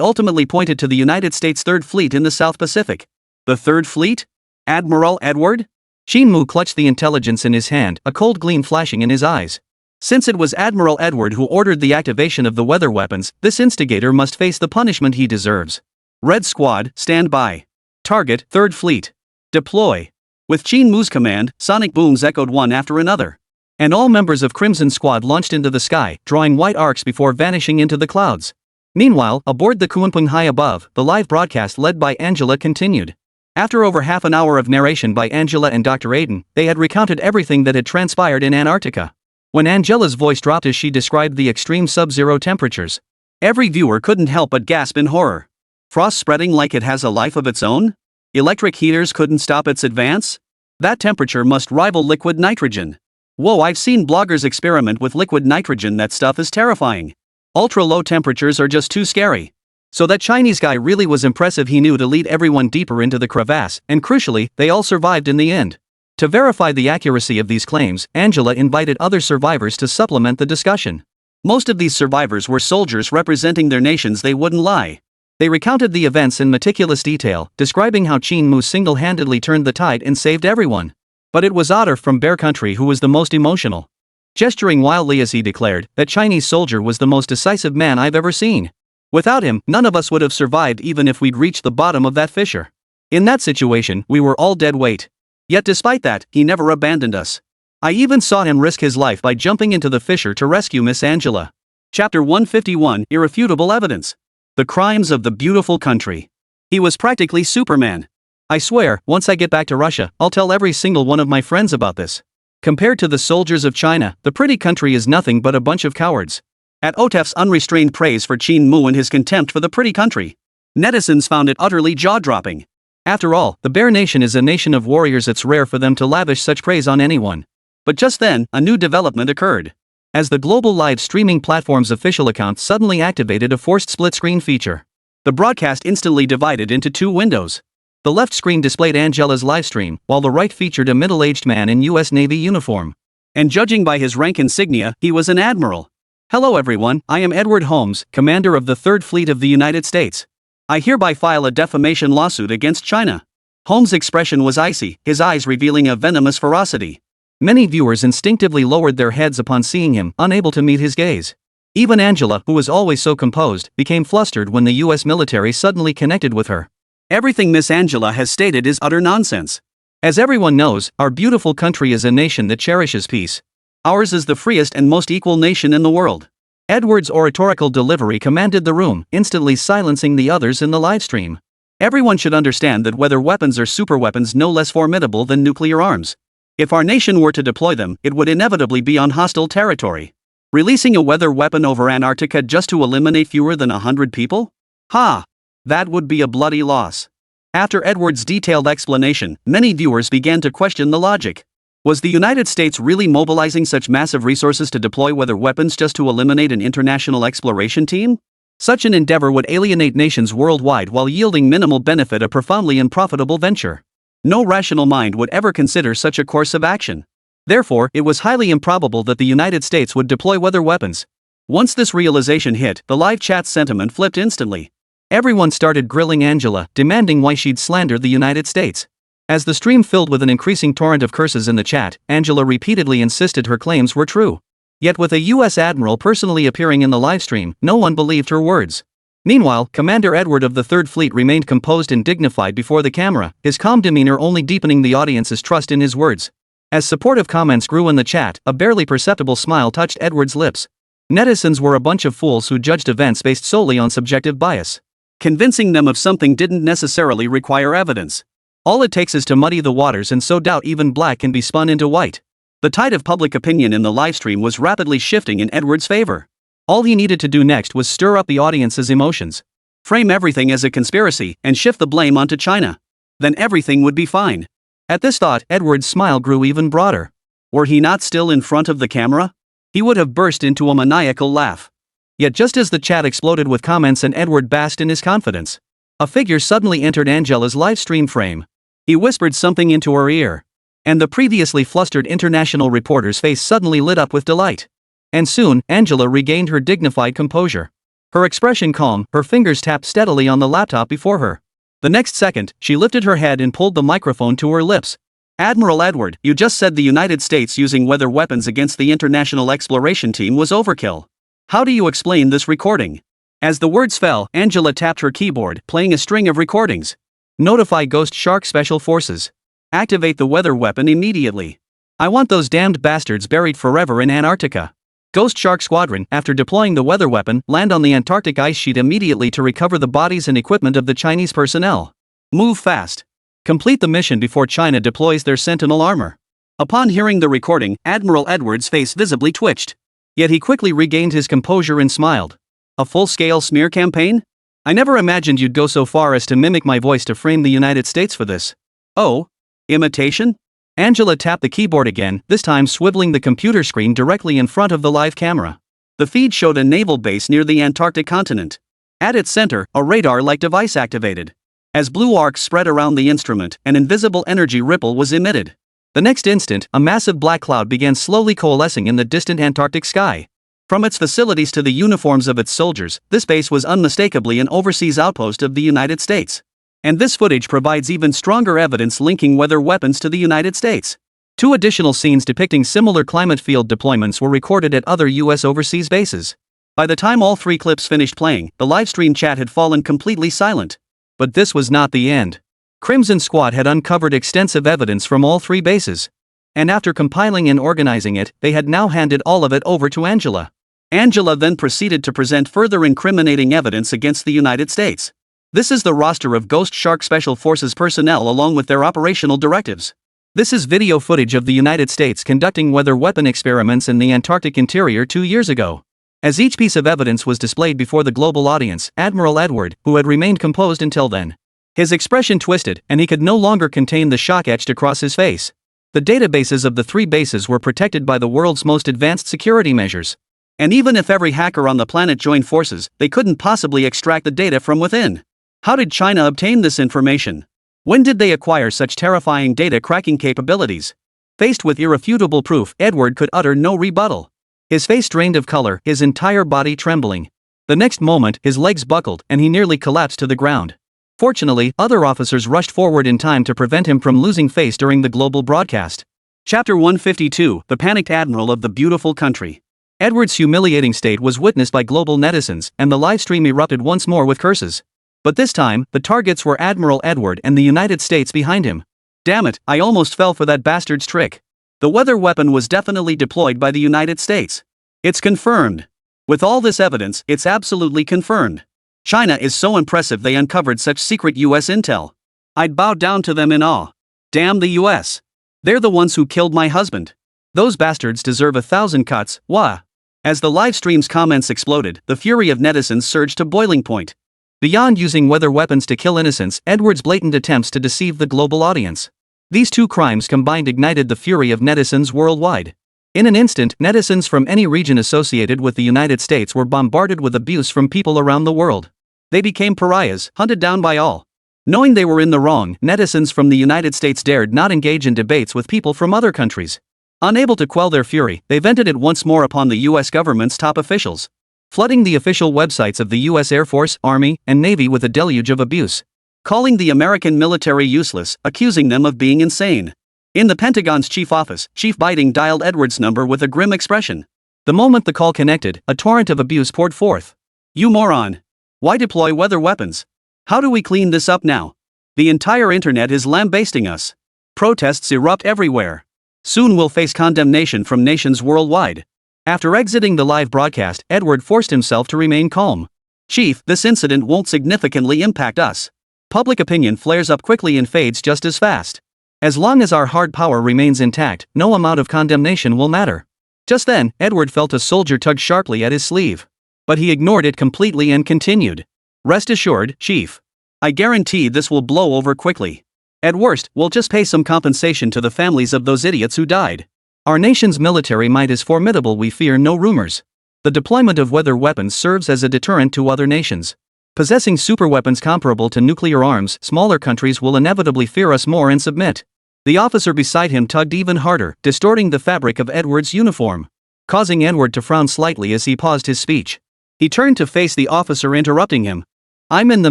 ultimately pointed to the United States' Third Fleet in the South Pacific. The Third Fleet? Admiral Edward? Qin Mu clutched the intelligence in his hand, a cold gleam flashing in his eyes. Since it was Admiral Edward who ordered the activation of the weather weapons, this instigator must face the punishment he deserves. Red Squad, stand by. Target, Third Fleet. Deploy. With Qin Mu's command, sonic booms echoed one after another. And all members of Crimson Squad launched into the sky, drawing white arcs before vanishing into the clouds. Meanwhile, aboard the Kunpeng high above, the live broadcast led by Angela continued. After over half an hour of narration by Angela and Dr. Aiden, they had recounted everything that had transpired in Antarctica. When Angela's voice dropped as she described the extreme sub-zero temperatures, every viewer couldn't help but gasp in horror. Frost spreading like it has a life of its own? Electric heaters couldn't stop its advance? That temperature must rival liquid nitrogen. Whoa, I've seen bloggers experiment with liquid nitrogen. That stuff is terrifying. Ultra-low temperatures are just too scary. So that Chinese guy really was impressive. He knew to lead everyone deeper into the crevasse, and crucially, they all survived in the end. To verify the accuracy of these claims, Angela invited other survivors to supplement the discussion. Most of these survivors were soldiers representing their nations. They wouldn't lie. They recounted the events in meticulous detail, describing how Qin Mu single-handedly turned the tide and saved everyone. But it was Otter from Bear Country who was the most emotional. Gesturing wildly as he declared, "That Chinese soldier was the most decisive man I've ever seen. Without him, none of us would have survived even if we'd reached the bottom of that fissure." In that situation, we were all dead weight. Yet despite that, he never abandoned us. I even saw him risk his life by jumping into the fissure to rescue Miss Angela. Chapter 151, Irrefutable Evidence. The Crimes of the Beautiful Country. He was practically Superman. I swear, once I get back to Russia, I'll tell every single one of my friends about this. Compared to the soldiers of China, the pretty country is nothing but a bunch of cowards. At Otef's unrestrained praise for Qin Mu and his contempt for the pretty country, netizens found it utterly jaw-dropping. After all, the Bear Nation is a nation of warriors. It's rare for them to lavish such praise on anyone. But just then, a new development occurred. As the global live streaming platform's official account suddenly activated a forced split-screen feature. The broadcast instantly divided into two windows. The left screen displayed Angela's livestream, while the right featured a middle-aged man in U.S. Navy uniform. And judging by his rank insignia, he was an admiral. Hello everyone, I am Edward Holmes, commander of the 3rd Fleet of the United States. I hereby file a defamation lawsuit against China. Holmes' expression was icy, his eyes revealing a venomous ferocity. Many viewers instinctively lowered their heads upon seeing him, unable to meet his gaze. Even Angela, who was always so composed, became flustered when the U.S. military suddenly connected with her. Everything Miss Angela has stated is utter nonsense. As everyone knows, our beautiful country is a nation that cherishes peace. Ours is the freest and most equal nation in the world. Edward's oratorical delivery commanded the room, instantly silencing the others in the livestream. Everyone should understand that weather weapons are superweapons no less formidable than nuclear arms. If our nation were to deploy them, it would inevitably be on hostile territory. Releasing a weather weapon over Antarctica just to eliminate fewer than 100 people? Ha! That would be a bloody loss. After Edward's detailed explanation, many viewers began to question the logic. Was the United States really mobilizing such massive resources to deploy weather weapons just to eliminate an international exploration team? Such an endeavor would alienate nations worldwide while yielding minimal benefit, a profoundly unprofitable venture. No rational mind would ever consider such a course of action. Therefore, it was highly improbable that the United States would deploy weather weapons. Once this realization hit, the live chat's sentiment flipped instantly. Everyone started grilling Angela, demanding why she'd slandered the United States. As the stream filled with an increasing torrent of curses in the chat, Angela repeatedly insisted her claims were true. Yet with a U.S. admiral personally appearing in the livestream, no one believed her words. Meanwhile, Commander Edward of the 3rd Fleet remained composed and dignified before the camera, his calm demeanor only deepening the audience's trust in his words. As supportive comments grew in the chat, a barely perceptible smile touched Edward's lips. Netizens were a bunch of fools who judged events based solely on subjective bias. Convincing them of something didn't necessarily require evidence. All it takes is to muddy the waters and sow doubt. Even black can be spun into white. The tide of public opinion in the livestream was rapidly shifting in Edward's favor. All he needed to do next was stir up the audience's emotions. Frame everything as a conspiracy and shift the blame onto China. Then everything would be fine. At this thought, Edward's smile grew even broader. Were he not still in front of the camera? He would have burst into a maniacal laugh. Yet just as the chat exploded with comments and Edward basked in his confidence, a figure suddenly entered Angela's livestream frame. He whispered something into her ear. And the previously flustered international reporter's face suddenly lit up with delight. And soon, Angela regained her dignified composure. Her expression calm, her fingers tapped steadily on the laptop before her. The next second, she lifted her head and pulled the microphone to her lips. Admiral Edward, you just said the United States using weather weapons against the International Exploration Team was overkill. How do you explain this recording? As the words fell, Angela tapped her keyboard, playing a string of recordings. Notify Ghost Shark Special Forces. Activate the weather weapon immediately. I want those damned bastards buried forever in Antarctica. Ghost Shark Squadron, after deploying the weather weapon, land on the Antarctic ice sheet immediately to recover the bodies and equipment of the Chinese personnel. Move fast. Complete the mission before China deploys their Sentinel armor. Upon hearing the recording, Admiral Edward's face visibly twitched. Yet he quickly regained his composure and smiled. A full-scale smear campaign? I never imagined you'd go so far as to mimic my voice to frame the United States for this. Oh? Imitation? Angela tapped the keyboard again, this time swiveling the computer screen directly in front of the live camera. The feed showed a naval base near the Antarctic continent. At its center, a radar-like device activated. As blue arcs spread around the instrument, an invisible energy ripple was emitted. The next instant, a massive black cloud began slowly coalescing in the distant Antarctic sky. From its facilities to the uniforms of its soldiers, this base was unmistakably an overseas outpost of the United States. And this footage provides even stronger evidence linking weather weapons to the United States. 2 additional scenes depicting similar climate field deployments were recorded at other U.S. overseas bases. By the time all 3 clips finished playing, the livestream chat had fallen completely silent. But this was not the end. Crimson Squad had uncovered extensive evidence from all three bases. And after compiling and organizing it, they had now handed all of it over to Angela. Angela then proceeded to present further incriminating evidence against the United States. This is the roster of Ghost Shark Special Forces personnel along with their operational directives. This is video footage of the United States conducting weather weapon experiments in the Antarctic interior 2 years ago. As each piece of evidence was displayed before the global audience, Admiral Edward, who had remained composed until then, his expression twisted, and he could no longer contain the shock etched across his face. The databases of the three bases were protected by the world's most advanced security measures. And even if every hacker on the planet joined forces, they couldn't possibly extract the data from within. How did China obtain this information? When did they acquire such terrifying data cracking capabilities? Faced with irrefutable proof, Edward could utter no rebuttal. His face drained of color, his entire body trembling. The next moment, his legs buckled, and he nearly collapsed to the ground. Fortunately, other officers rushed forward in time to prevent him from losing face during the global broadcast. Chapter 152, The Panicked Admiral of the Beautiful Country. Edward's humiliating state was witnessed by global netizens, and the livestream erupted once more with curses. But this time, the targets were Admiral Edward and the United States behind him. Damn it, I almost fell for that bastard's trick. The weather weapon was definitely deployed by the United States. It's confirmed. With all this evidence, it's absolutely confirmed. China is so impressive they uncovered such secret US intel. I'd bow down to them in awe. Damn the US. They're the ones who killed my husband. Those bastards deserve 1,000 cuts, wah. As the live stream's comments exploded, the fury of netizens surged to boiling point. Beyond using weather weapons to kill innocents, Edward's blatant attempts to deceive the global audience. These two crimes combined ignited the fury of netizens worldwide. In an instant, netizens from any region associated with the United States were bombarded with abuse from people around the world. They became pariahs, hunted down by all. Knowing they were in the wrong, netizens from the United States dared not engage in debates with people from other countries. Unable to quell their fury, they vented it once more upon the US government's top officials, flooding the official websites of the US Air Force, Army, and Navy with a deluge of abuse, calling the American military useless, accusing them of being insane. In the Pentagon's chief office, Chief Biding dialed Edward's number with a grim expression. The moment the call connected, a torrent of abuse poured forth. You moron! Why deploy weather weapons? How do we clean this up now? The entire internet is lambasting us. Protests erupt everywhere. Soon we'll face condemnation from nations worldwide. After exiting the live broadcast, Edward forced himself to remain calm. Chief, this incident won't significantly impact us. Public opinion flares up quickly and fades just as fast. As long as our hard power remains intact, no amount of condemnation will matter. Just then, Edward felt a soldier tug sharply at his sleeve. But he ignored it completely and continued. Rest assured, Chief. I guarantee this will blow over quickly. At worst, we'll just pay some compensation to the families of those idiots who died. Our nation's military might is formidable, we fear no rumors. The deployment of weather weapons serves as a deterrent to other nations. Possessing superweapons comparable to nuclear arms, smaller countries will inevitably fear us more and submit. The officer beside him tugged even harder, distorting the fabric of Edward's uniform, causing Edward to frown slightly as he paused his speech. He turned to face the officer interrupting him. I'm in the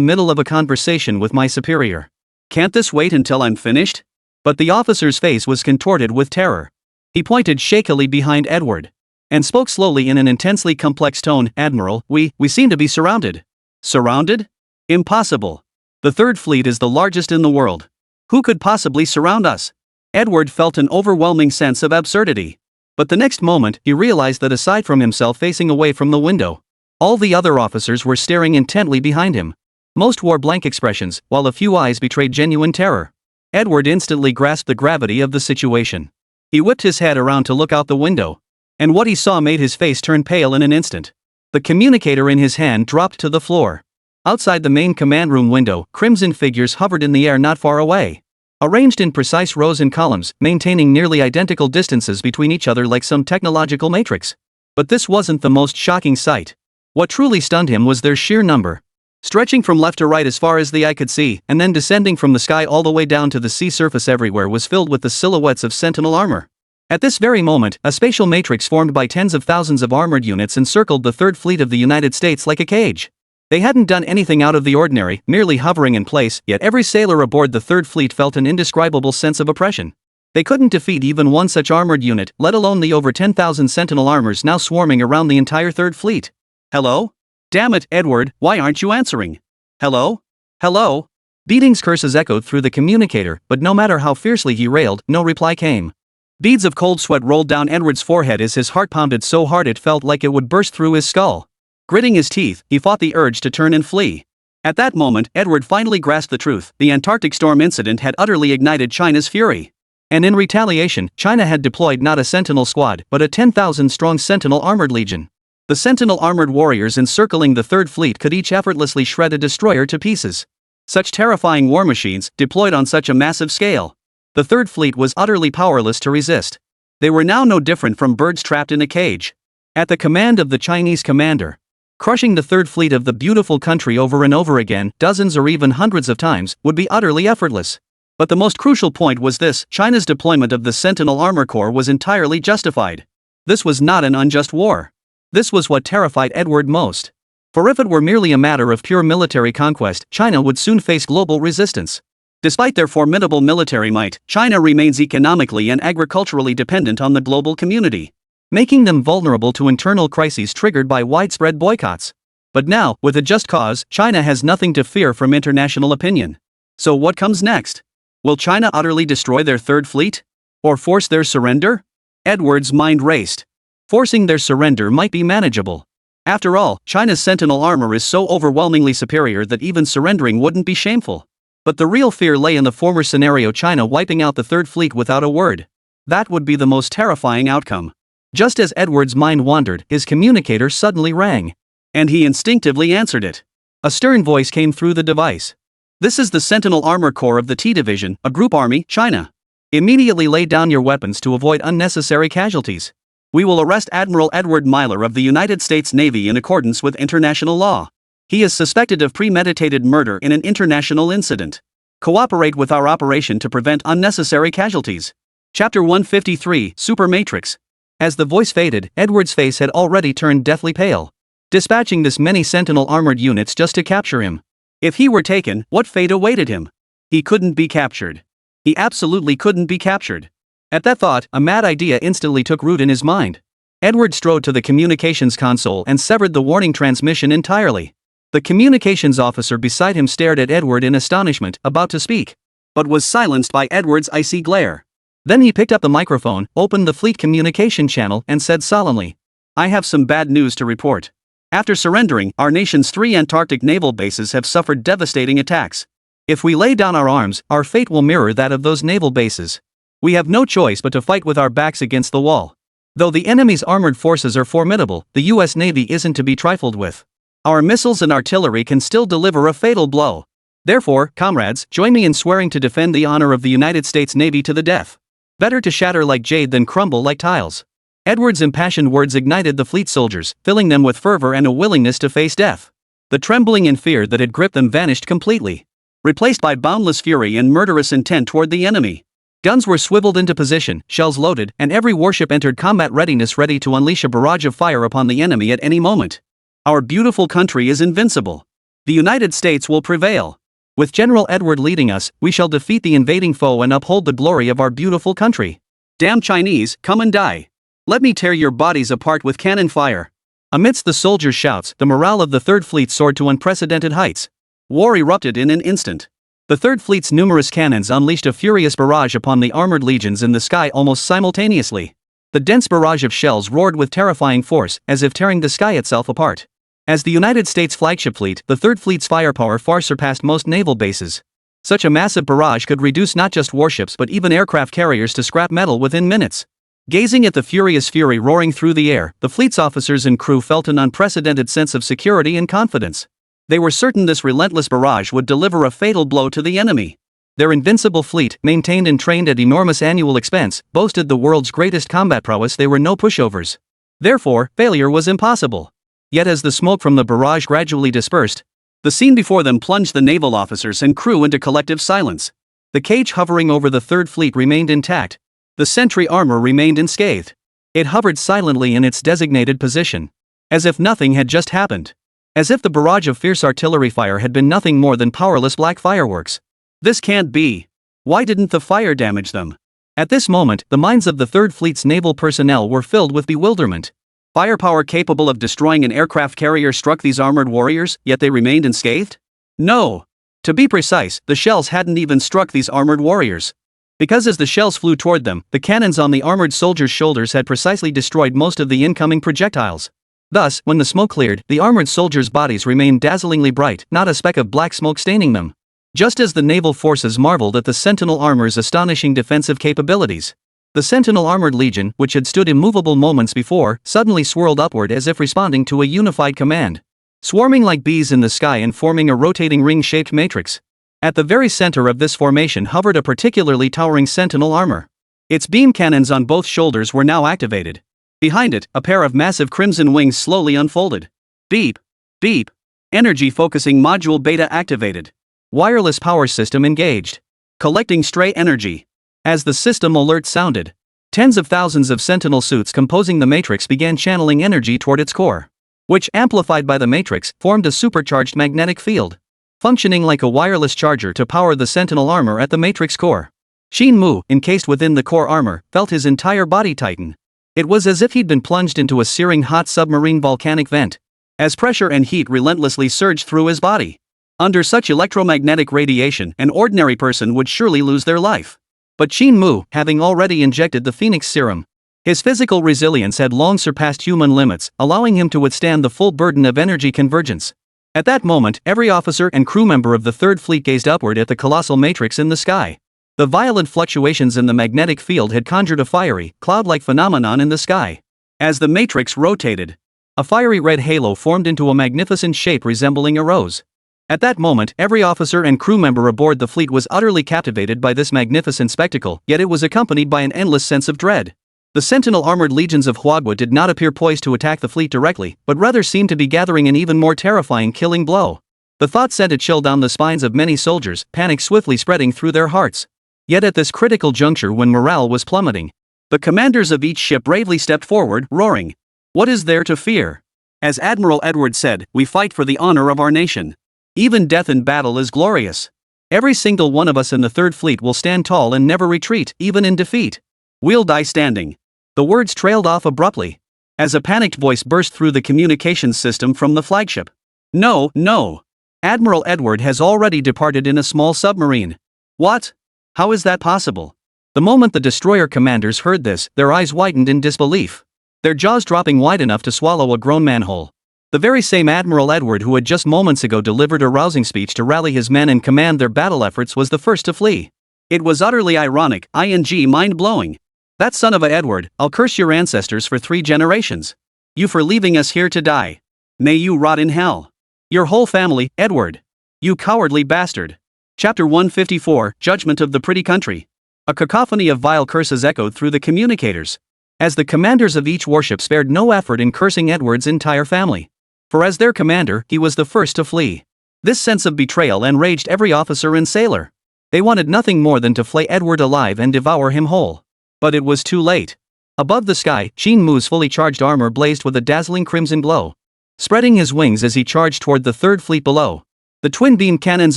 middle of a conversation with my superior. Can't this wait until I'm finished? But the officer's face was contorted with terror. He pointed shakily behind Edward and spoke slowly in an intensely complex tone. Admiral, we seem to be surrounded. Surrounded? Impossible. The Third Fleet is the largest in the world. Who could possibly surround us? Edward felt an overwhelming sense of absurdity. But the next moment, he realized that aside from himself facing away from the window, all the other officers were staring intently behind him. Most wore blank expressions, while a few eyes betrayed genuine terror. Edward instantly grasped the gravity of the situation. He whipped his head around to look out the window. And what he saw made his face turn pale in an instant. The communicator in his hand dropped to the floor. Outside the main command room window, crimson figures hovered in the air not far away, arranged in precise rows and columns, maintaining nearly identical distances between each other like some technological matrix. But this wasn't the most shocking sight. What truly stunned him was their sheer number. Stretching from left to right as far as the eye could see, and then descending from the sky all the way down to the sea surface everywhere was filled with the silhouettes of Sentinel armor. At this very moment, a spatial matrix formed by tens of thousands of armored units encircled the Third Fleet of the United States like a cage. They hadn't done anything out of the ordinary, merely hovering in place, yet every sailor aboard the Third Fleet felt an indescribable sense of oppression. They couldn't defeat even one such armored unit, let alone the over 10,000 Sentinel armors now swarming around the entire Third Fleet. Hello? Damn it, Edward, why aren't you answering? Hello? Hello? Beating's curses echoed through the communicator, but no matter how fiercely he railed, no reply came. Beads of cold sweat rolled down Edward's forehead as his heart pounded so hard it felt like it would burst through his skull. Gritting his teeth, he fought the urge to turn and flee. At that moment, Edward finally grasped the truth: the Antarctic storm incident had utterly ignited China's fury. And in retaliation, China had deployed not a Sentinel squad, but a 10,000-strong Sentinel armored legion. The Sentinel armored warriors encircling the Third Fleet could each effortlessly shred a destroyer to pieces. Such terrifying war machines, deployed on such a massive scale. The Third Fleet was utterly powerless to resist. They were now no different from birds trapped in a cage. At the command of the Chinese commander, crushing the Third Fleet of the beautiful country over and over again, dozens or even hundreds of times, would be utterly effortless. But the most crucial point was this: China's deployment of the Sentinel Armor Corps was entirely justified. This was not an unjust war. This was what terrified Edward most. For if it were merely a matter of pure military conquest, China would soon face global resistance. Despite their formidable military might, China remains economically and agriculturally dependent on the global community, making them vulnerable to internal crises triggered by widespread boycotts. But now, with a just cause, China has nothing to fear from international opinion. So what comes next? Will China utterly destroy their Third Fleet? Or force their surrender? Edward's mind raced. Forcing their surrender might be manageable. After all, China's Sentinel armor is so overwhelmingly superior that even surrendering wouldn't be shameful. But the real fear lay in the former scenario: China wiping out the Third Fleet without a word. That would be the most terrifying outcome. Just as Edward's mind wandered, his communicator suddenly rang. And he instinctively answered it. A stern voice came through the device. "This is the Sentinel Armor Corps of the T Division, a group army, China. Immediately lay down your weapons to avoid unnecessary casualties. We will arrest Admiral Edward Myler of the United States Navy in accordance with international law. He is suspected of premeditated murder in an international incident. Cooperate with our operation to prevent unnecessary casualties." Chapter 153, Super Matrix. As the voice faded, Edward's face had already turned deathly pale. Dispatching this many Sentinel armored units just to capture him. If he were taken, what fate awaited him? He couldn't be captured. He absolutely couldn't be captured. At that thought, a mad idea instantly took root in his mind. Edward strode to the communications console and severed the warning transmission entirely. The communications officer beside him stared at Edward in astonishment, about to speak, but was silenced by Edward's icy glare. Then he picked up the microphone, opened the fleet communication channel, and said solemnly, "I have some bad news to report. After surrendering, our nation's 3 Antarctic naval bases have suffered devastating attacks. If we lay down our arms, our fate will mirror that of those naval bases. We have no choice but to fight with our backs against the wall. Though the enemy's armored forces are formidable, the US Navy isn't to be trifled with. Our missiles and artillery can still deliver a fatal blow. Therefore, comrades, join me in swearing to defend the honor of the United States Navy to the death. Better to shatter like jade than crumble like tiles." Edward's impassioned words ignited the fleet soldiers, filling them with fervor and a willingness to face death. The trembling and fear that had gripped them vanished completely, replaced by boundless fury and murderous intent toward the enemy. Guns were swiveled into position, shells loaded, and every warship entered combat readiness, ready to unleash a barrage of fire upon the enemy at any moment. Our beautiful country is invincible. The United States will prevail. With General Edward leading us, we shall defeat the invading foe and uphold the glory of our beautiful country. Damn Chinese, come and die. Let me tear your bodies apart with cannon fire." Amidst the soldiers' shouts, the morale of the Third Fleet soared to unprecedented heights. War erupted in an instant. The Third Fleet's numerous cannons unleashed a furious barrage upon the armored legions in the sky almost simultaneously. The dense barrage of shells roared with terrifying force, as if tearing the sky itself apart. As the United States flagship fleet, the Third Fleet's firepower far surpassed most naval bases. Such a massive barrage could reduce not just warships but even aircraft carriers to scrap metal within minutes. Gazing at the furious fury roaring through the air, the fleet's officers and crew felt an unprecedented sense of security and confidence. They were certain this relentless barrage would deliver a fatal blow to the enemy. Their invincible fleet, maintained and trained at enormous annual expense, boasted the world's greatest combat prowess. They were no pushovers. Therefore, failure was impossible. Yet as the smoke from the barrage gradually dispersed, the scene before them plunged the naval officers and crew into collective silence. The cage hovering over the Third Fleet remained intact. The sentry armor remained unscathed. It hovered silently in its designated position, as if nothing had just happened. As if the barrage of fierce artillery fire had been nothing more than powerless black fireworks. This can't be. Why didn't the fire damage them? At this moment, the minds of the Third Fleet's naval personnel were filled with bewilderment. Firepower capable of destroying an aircraft carrier struck these armored warriors, yet they remained unscathed? No. To be precise, the shells hadn't even struck these armored warriors. Because as the shells flew toward them, the cannons on the armored soldiers' shoulders had precisely destroyed most of the incoming projectiles. Thus, when the smoke cleared, the armored soldiers' bodies remained dazzlingly bright, not a speck of black smoke staining them. Just as the naval forces marveled at the Sentinel armor's astonishing defensive capabilities. The Sentinel Armored Legion, which had stood immovable moments before, suddenly swirled upward as if responding to a unified command. Swarming like bees in the sky and forming a rotating ring-shaped matrix. At the very center of this formation hovered a particularly towering Sentinel armor. Its beam cannons on both shoulders were now activated. Behind it, a pair of massive crimson wings slowly unfolded. Beep. Beep. Energy focusing module beta activated. Wireless power system engaged. Collecting stray energy. As the system alert sounded, tens of thousands of Sentinel suits composing the matrix began channeling energy toward its core, which, amplified by the matrix, formed a supercharged magnetic field, functioning like a wireless charger to power the Sentinel armor at the matrix core. Qin Mu, encased within the core armor, felt his entire body tighten. It was as if he'd been plunged into a searing hot submarine volcanic vent, as pressure and heat relentlessly surged through his body. Under such electromagnetic radiation, an ordinary person would surely lose their life. But Qin Mu, having already injected the Phoenix Serum, his physical resilience had long surpassed human limits, allowing him to withstand the full burden of energy convergence. At that moment, every officer and crew member of the Third Fleet gazed upward at the colossal matrix in the sky. The violent fluctuations in the magnetic field had conjured a fiery, cloud-like phenomenon in the sky. As the matrix rotated, a fiery red halo formed into a magnificent shape resembling a rose. At that moment, every officer and crew member aboard the fleet was utterly captivated by this magnificent spectacle, yet it was accompanied by an endless sense of dread. The Sentinel armored legions of Huagua did not appear poised to attack the fleet directly, but rather seemed to be gathering an even more terrifying killing blow. The thought sent a chill down the spines of many soldiers, panic swiftly spreading through their hearts. Yet at this critical juncture when morale was plummeting, the commanders of each ship bravely stepped forward, roaring, "What is there to fear?" As Admiral Edward said, "We fight for the honor of our nation. Even death in battle is glorious. Every single one of us in the Third Fleet will stand tall and never retreat, even in defeat. We'll die standing." The words trailed off abruptly, as a panicked voice burst through the communications system from the flagship. "No, no. Admiral Edward has already departed in a small submarine." "What? How is that possible?" The moment the destroyer commanders heard this, their eyes widened in disbelief, their jaws dropping wide enough to swallow a grown man whole. The very same Admiral Edward who had just moments ago delivered a rousing speech to rally his men and command their battle efforts was the first to flee. It was utterly ironic, mind-blowing. "That son of a Edward, I'll curse your ancestors for 3 generations. You for leaving us here to die. May you rot in hell. Your whole family, Edward. You cowardly bastard." Chapter 154, Judgment of the Pretty Country. A cacophony of vile curses echoed through the communicators, as the commanders of each warship spared no effort in cursing Edward's entire family. For as their commander, he was the first to flee. This sense of betrayal enraged every officer and sailor. They wanted nothing more than to flay Edward alive and devour him whole. But it was too late. Above the sky, Qin Mu's fully charged armor blazed with a dazzling crimson glow, spreading his wings as he charged toward the Third Fleet below. The twin beam cannons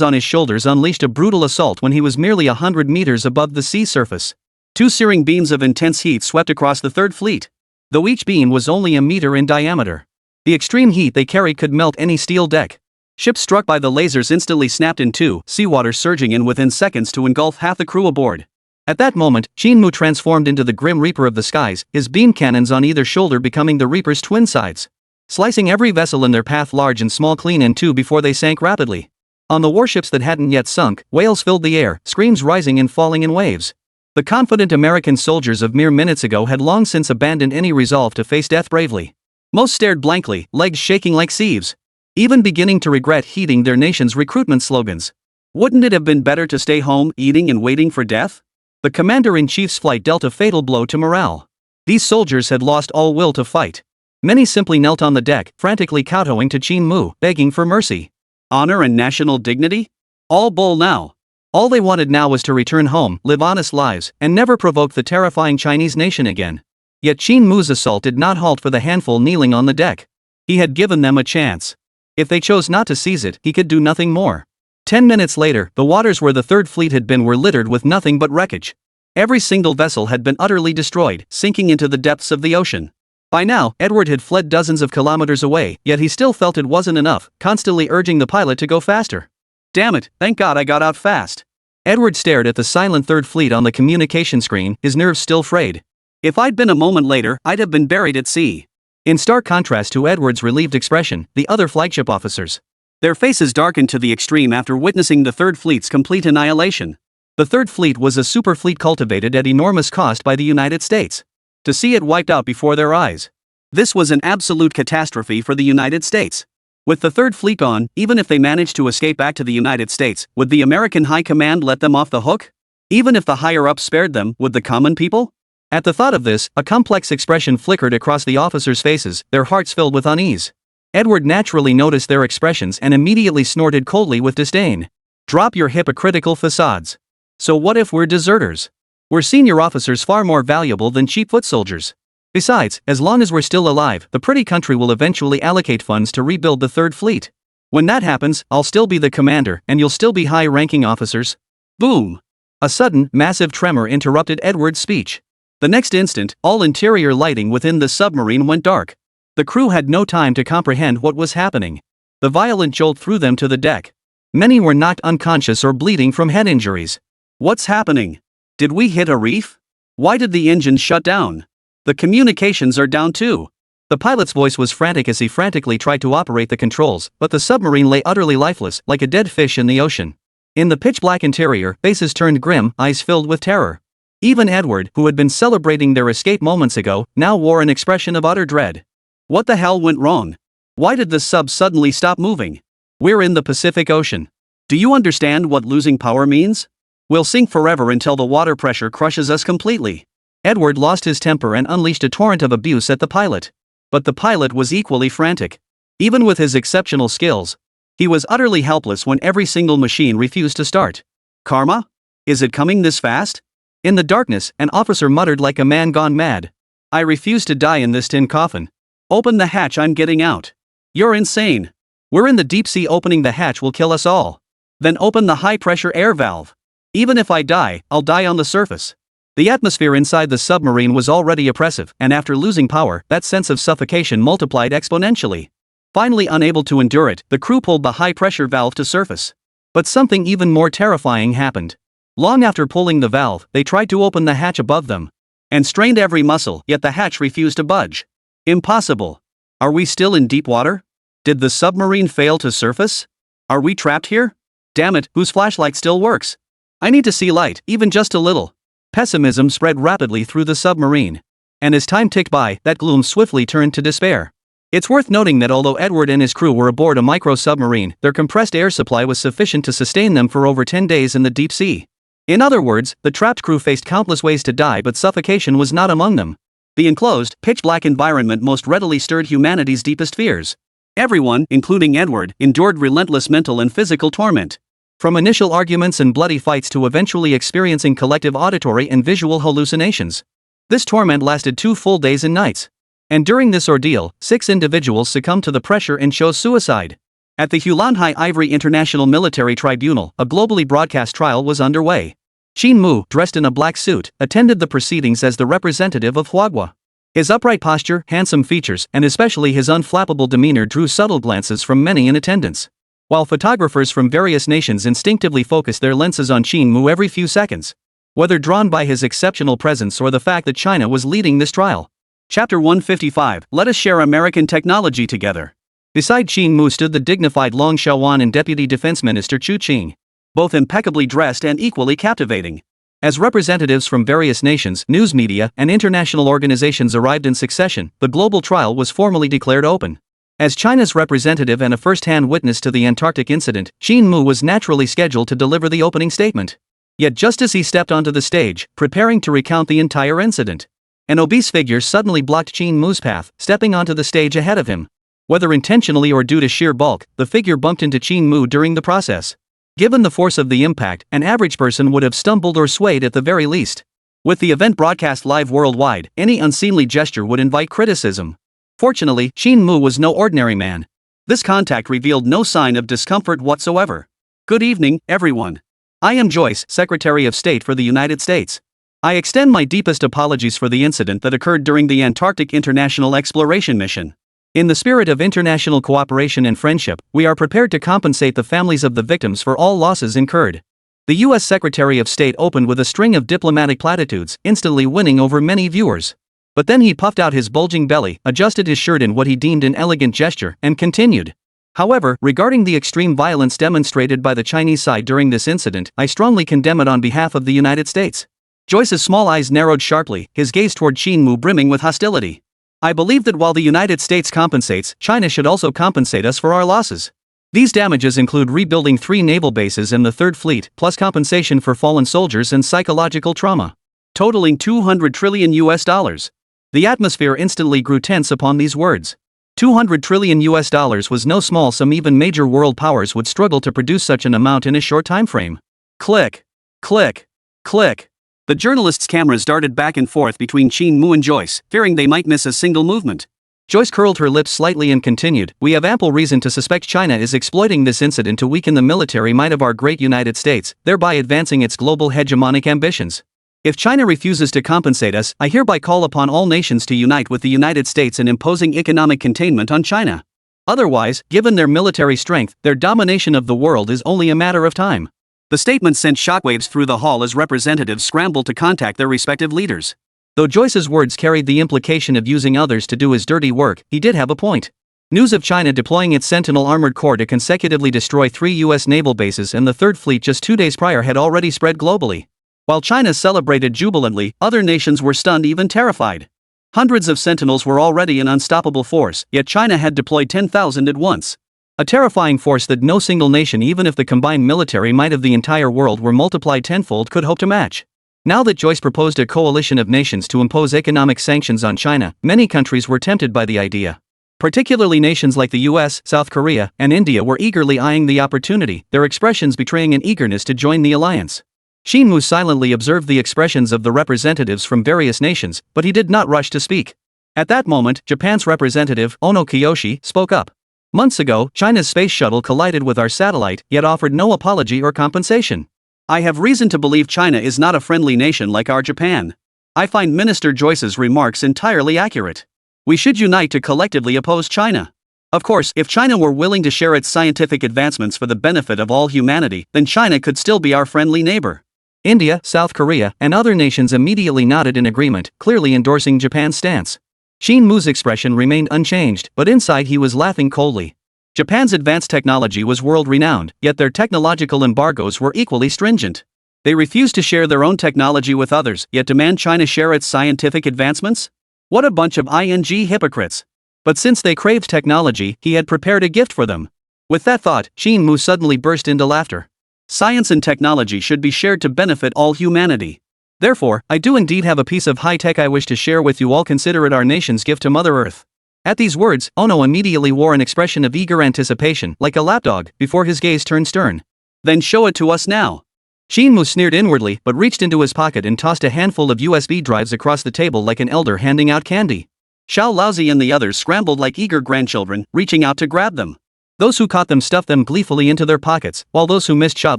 on his shoulders unleashed a brutal assault when he was merely 100 meters above the sea surface. 2 searing beams of intense heat swept across the Third Fleet, though each beam was only a meter in diameter. The extreme heat they carried could melt any steel deck. Ships struck by the lasers instantly snapped in two, seawater surging in within seconds to engulf half the crew aboard. At that moment, Qin Mu transformed into the Grim Reaper of the skies, his beam cannons on either shoulder becoming the Reaper's twin sides, slicing every vessel in their path large and small clean in two before they sank rapidly. On the warships that hadn't yet sunk, wails filled the air, screams rising and falling in waves. The confident American soldiers of mere minutes ago had long since abandoned any resolve to face death bravely. Most stared blankly, legs shaking like sieves, even beginning to regret heeding their nation's recruitment slogans. Wouldn't it have been better to stay home, eating and waiting for death? The commander-in-chief's flight dealt a fatal blow to morale. These soldiers had lost all will to fight. Many simply knelt on the deck, frantically kowtowing to Qin Mu, begging for mercy. Honor and national dignity? All bull now. All they wanted now was to return home, live honest lives, and never provoke the terrifying Chinese nation again. Yet Qin Mu's assault did not halt for the handful kneeling on the deck. He had given them a chance. If they chose not to seize it, he could do nothing more. 10 minutes later, the waters where the Third Fleet had been were littered with nothing but wreckage. Every single vessel had been utterly destroyed, sinking into the depths of the ocean. By now, Edward had fled dozens of kilometers away, yet he still felt it wasn't enough, constantly urging the pilot to go faster. Damn it, thank God I got out fast. Edward stared at the silent Third Fleet on the communication screen, his nerves still frayed. If I'd been a moment later, I'd have been buried at sea. In stark contrast to Edward's relieved expression, the other flagship officers. Their faces darkened to the extreme after witnessing the Third Fleet's complete annihilation. The Third Fleet was a super fleet cultivated at enormous cost by the United States. To see it wiped out before their eyes. This was an absolute catastrophe for the United States. With the Third Fleet gone, even if they managed to escape back to the United States, would the American High Command let them off the hook? Even if the higher-ups spared them, would the common people? At the thought of this, a complex expression flickered across the officers' faces, their hearts filled with unease. Edward naturally noticed their expressions and immediately snorted coldly with disdain. Drop your hypocritical facades. So what if we're deserters? We're senior officers far more valuable than cheap foot soldiers. Besides, as long as we're still alive, the pretty country will eventually allocate funds to rebuild the Third Fleet. When that happens, I'll still be the commander, and you'll still be high-ranking officers. Boom! A sudden, massive tremor interrupted Edward's speech. The next instant, all interior lighting within the submarine went dark. The crew had no time to comprehend what was happening. The violent jolt threw them to the deck. Many were knocked unconscious or bleeding from head injuries. What's happening? Did we hit a reef? Why did the engines shut down? The communications are down too. The pilot's voice was frantic as he frantically tried to operate the controls, but the submarine lay utterly lifeless, like a dead fish in the ocean. In the pitch-black interior, faces turned grim, eyes filled with terror. Even Edward, who had been celebrating their escape moments ago, now wore an expression of utter dread. What the hell went wrong? Why did the sub suddenly stop moving? We're in the Pacific Ocean. Do you understand what losing power means? We'll sink forever until the water pressure crushes us completely. Edward lost his temper and unleashed a torrent of abuse at the pilot. But the pilot was equally frantic. Even with his exceptional skills, he was utterly helpless when every single machine refused to start. Karma? Is it coming this fast? In the darkness, an officer muttered like a man gone mad. I refuse to die in this tin coffin. Open the hatch, I'm getting out. You're insane. We're in the deep sea, opening the hatch will kill us all. Then open the high-pressure air valve. Even if I die, I'll die on the surface. The atmosphere inside the submarine was already oppressive, and after losing power, that sense of suffocation multiplied exponentially. Finally unable to endure it, the crew pulled the high-pressure valve to surface. But something even more terrifying happened. Long after pulling the valve, they tried to open the hatch above them. And strained every muscle, yet the hatch refused to budge. Impossible. Are we still in deep water? Did the submarine fail to surface? Are we trapped here? Damn it, whose flashlight still works? I need to see light, even just a little. Pessimism spread rapidly through the submarine. And as time ticked by, that gloom swiftly turned to despair. It's worth noting that although Edward and his crew were aboard a micro-submarine, their compressed air supply was sufficient to sustain them for over 10 days in the deep sea. In other words, the trapped crew faced countless ways to die, but suffocation was not among them. The enclosed, pitch-black environment most readily stirred humanity's deepest fears. Everyone, including Edward, endured relentless mental and physical torment. From initial arguments and bloody fights to eventually experiencing collective auditory and visual hallucinations. This torment lasted 2 full days and nights. And during this ordeal, 6 individuals succumbed to the pressure and chose suicide. At the Hulanhai Ivory International Military Tribunal, a globally broadcast trial was underway. Qin Mu, dressed in a black suit, attended the proceedings as the representative of Huagua. His upright posture, handsome features, and especially his unflappable demeanor drew subtle glances from many in attendance. While photographers from various nations instinctively focused their lenses on Qin Mu every few seconds. Whether drawn by his exceptional presence or the fact that China was leading this trial. Chapter 155, Let us share American technology together. Beside Qin Mu stood the dignified Long Xiaowan and Deputy Defense Minister Chu Qing. Both impeccably dressed and equally captivating. As representatives from various nations, news media, and international organizations arrived in succession, the global trial was formally declared open. As China's representative and a first-hand witness to the Antarctic incident, Qin Mu was naturally scheduled to deliver the opening statement. Yet just as he stepped onto the stage, preparing to recount the entire incident, an obese figure suddenly blocked Qin Mu's path, stepping onto the stage ahead of him. Whether intentionally or due to sheer bulk, the figure bumped into Qin Mu during the process. Given the force of the impact, an average person would have stumbled or swayed at the very least. With the event broadcast live worldwide, any unseemly gesture would invite criticism. Fortunately, Qin Mu was no ordinary man. This contact revealed no sign of discomfort whatsoever. Good evening, everyone. I am Joyce, Secretary of State for the United States. I extend my deepest apologies for the incident that occurred during the Antarctic International Exploration Mission. In the spirit of international cooperation and friendship, we are prepared to compensate the families of the victims for all losses incurred. The U.S. Secretary of State opened with a string of diplomatic platitudes, instantly winning over many viewers. But then he puffed out his bulging belly, adjusted his shirt in what he deemed an elegant gesture, and continued. However, regarding the extreme violence demonstrated by the Chinese side during this incident, I strongly condemn it on behalf of the United States. Joyce's small eyes narrowed sharply, his gaze toward Qin Mu brimming with hostility. I believe that while the United States compensates, China should also compensate us for our losses. These damages include rebuilding 3 naval bases and the 3rd Fleet, plus compensation for fallen soldiers and psychological trauma, totaling $200 trillion. The atmosphere instantly grew tense upon these words. $200 trillion was no small sum. Even major world powers would struggle to produce such an amount in a short time frame. Click. Click. Click. The journalists' cameras darted back and forth between Qin Mu and Joyce, fearing they might miss a single movement. Joyce curled her lips slightly and continued, "We have ample reason to suspect China is exploiting this incident to weaken the military might of our great United States, thereby advancing its global hegemonic ambitions. If China refuses to compensate us, I hereby call upon all nations to unite with the United States in imposing economic containment on China. Otherwise, given their military strength, their domination of the world is only a matter of time." The statement sent shockwaves through the hall as representatives scrambled to contact their respective leaders. Though Joyce's words carried the implication of using others to do his dirty work, he did have a point. News of China deploying its Sentinel armored corps to consecutively destroy 3 U.S. naval bases and the 3rd Fleet just 2 days prior had already spread globally. While China celebrated jubilantly, other nations were stunned, even terrified. Hundreds of Sentinels were already an unstoppable force, yet China had deployed 10,000 at once. A terrifying force that no single nation, even if the combined military might of the entire world were multiplied tenfold, could hope to match. Now that Joyce proposed a coalition of nations to impose economic sanctions on China, many countries were tempted by the idea. Particularly nations like the US, South Korea, and India were eagerly eyeing the opportunity, their expressions betraying an eagerness to join the alliance. Qin Mu silently observed the expressions of the representatives from various nations, but he did not rush to speak. At that moment, Japan's representative, Ono Kiyoshi, spoke up. Months ago, China's space shuttle collided with our satellite, yet offered no apology or compensation. I have reason to believe China is not a friendly nation like our Japan. I find Minister Joyce's remarks entirely accurate. We should unite to collectively oppose China. Of course, if China were willing to share its scientific advancements for the benefit of all humanity, then China could still be our friendly neighbor. India, South Korea, and other nations immediately nodded in agreement, clearly endorsing Japan's stance. Qin Mu's expression remained unchanged, but inside he was laughing coldly. Japan's advanced technology was world-renowned, yet their technological embargoes were equally stringent. They refused to share their own technology with others, yet demand China share its scientific advancements? What a bunch of hypocrites. But since they craved technology, he had prepared a gift for them. With that thought, Qin Mu suddenly burst into laughter. Science and technology should be shared to benefit all humanity. Therefore, I do indeed have a piece of high-tech I wish to share with you all. Consider it our nation's gift to Mother Earth. At these words, Ono immediately wore an expression of eager anticipation, like a lapdog, before his gaze turned stern. Then show it to us now. Qin Mu sneered inwardly, but reached into his pocket and tossed a handful of USB drives across the table like an elder handing out candy. Xiao Laozi and the others scrambled like eager grandchildren, reaching out to grab them. Those who caught them stuffed them gleefully into their pockets, while those who missed shot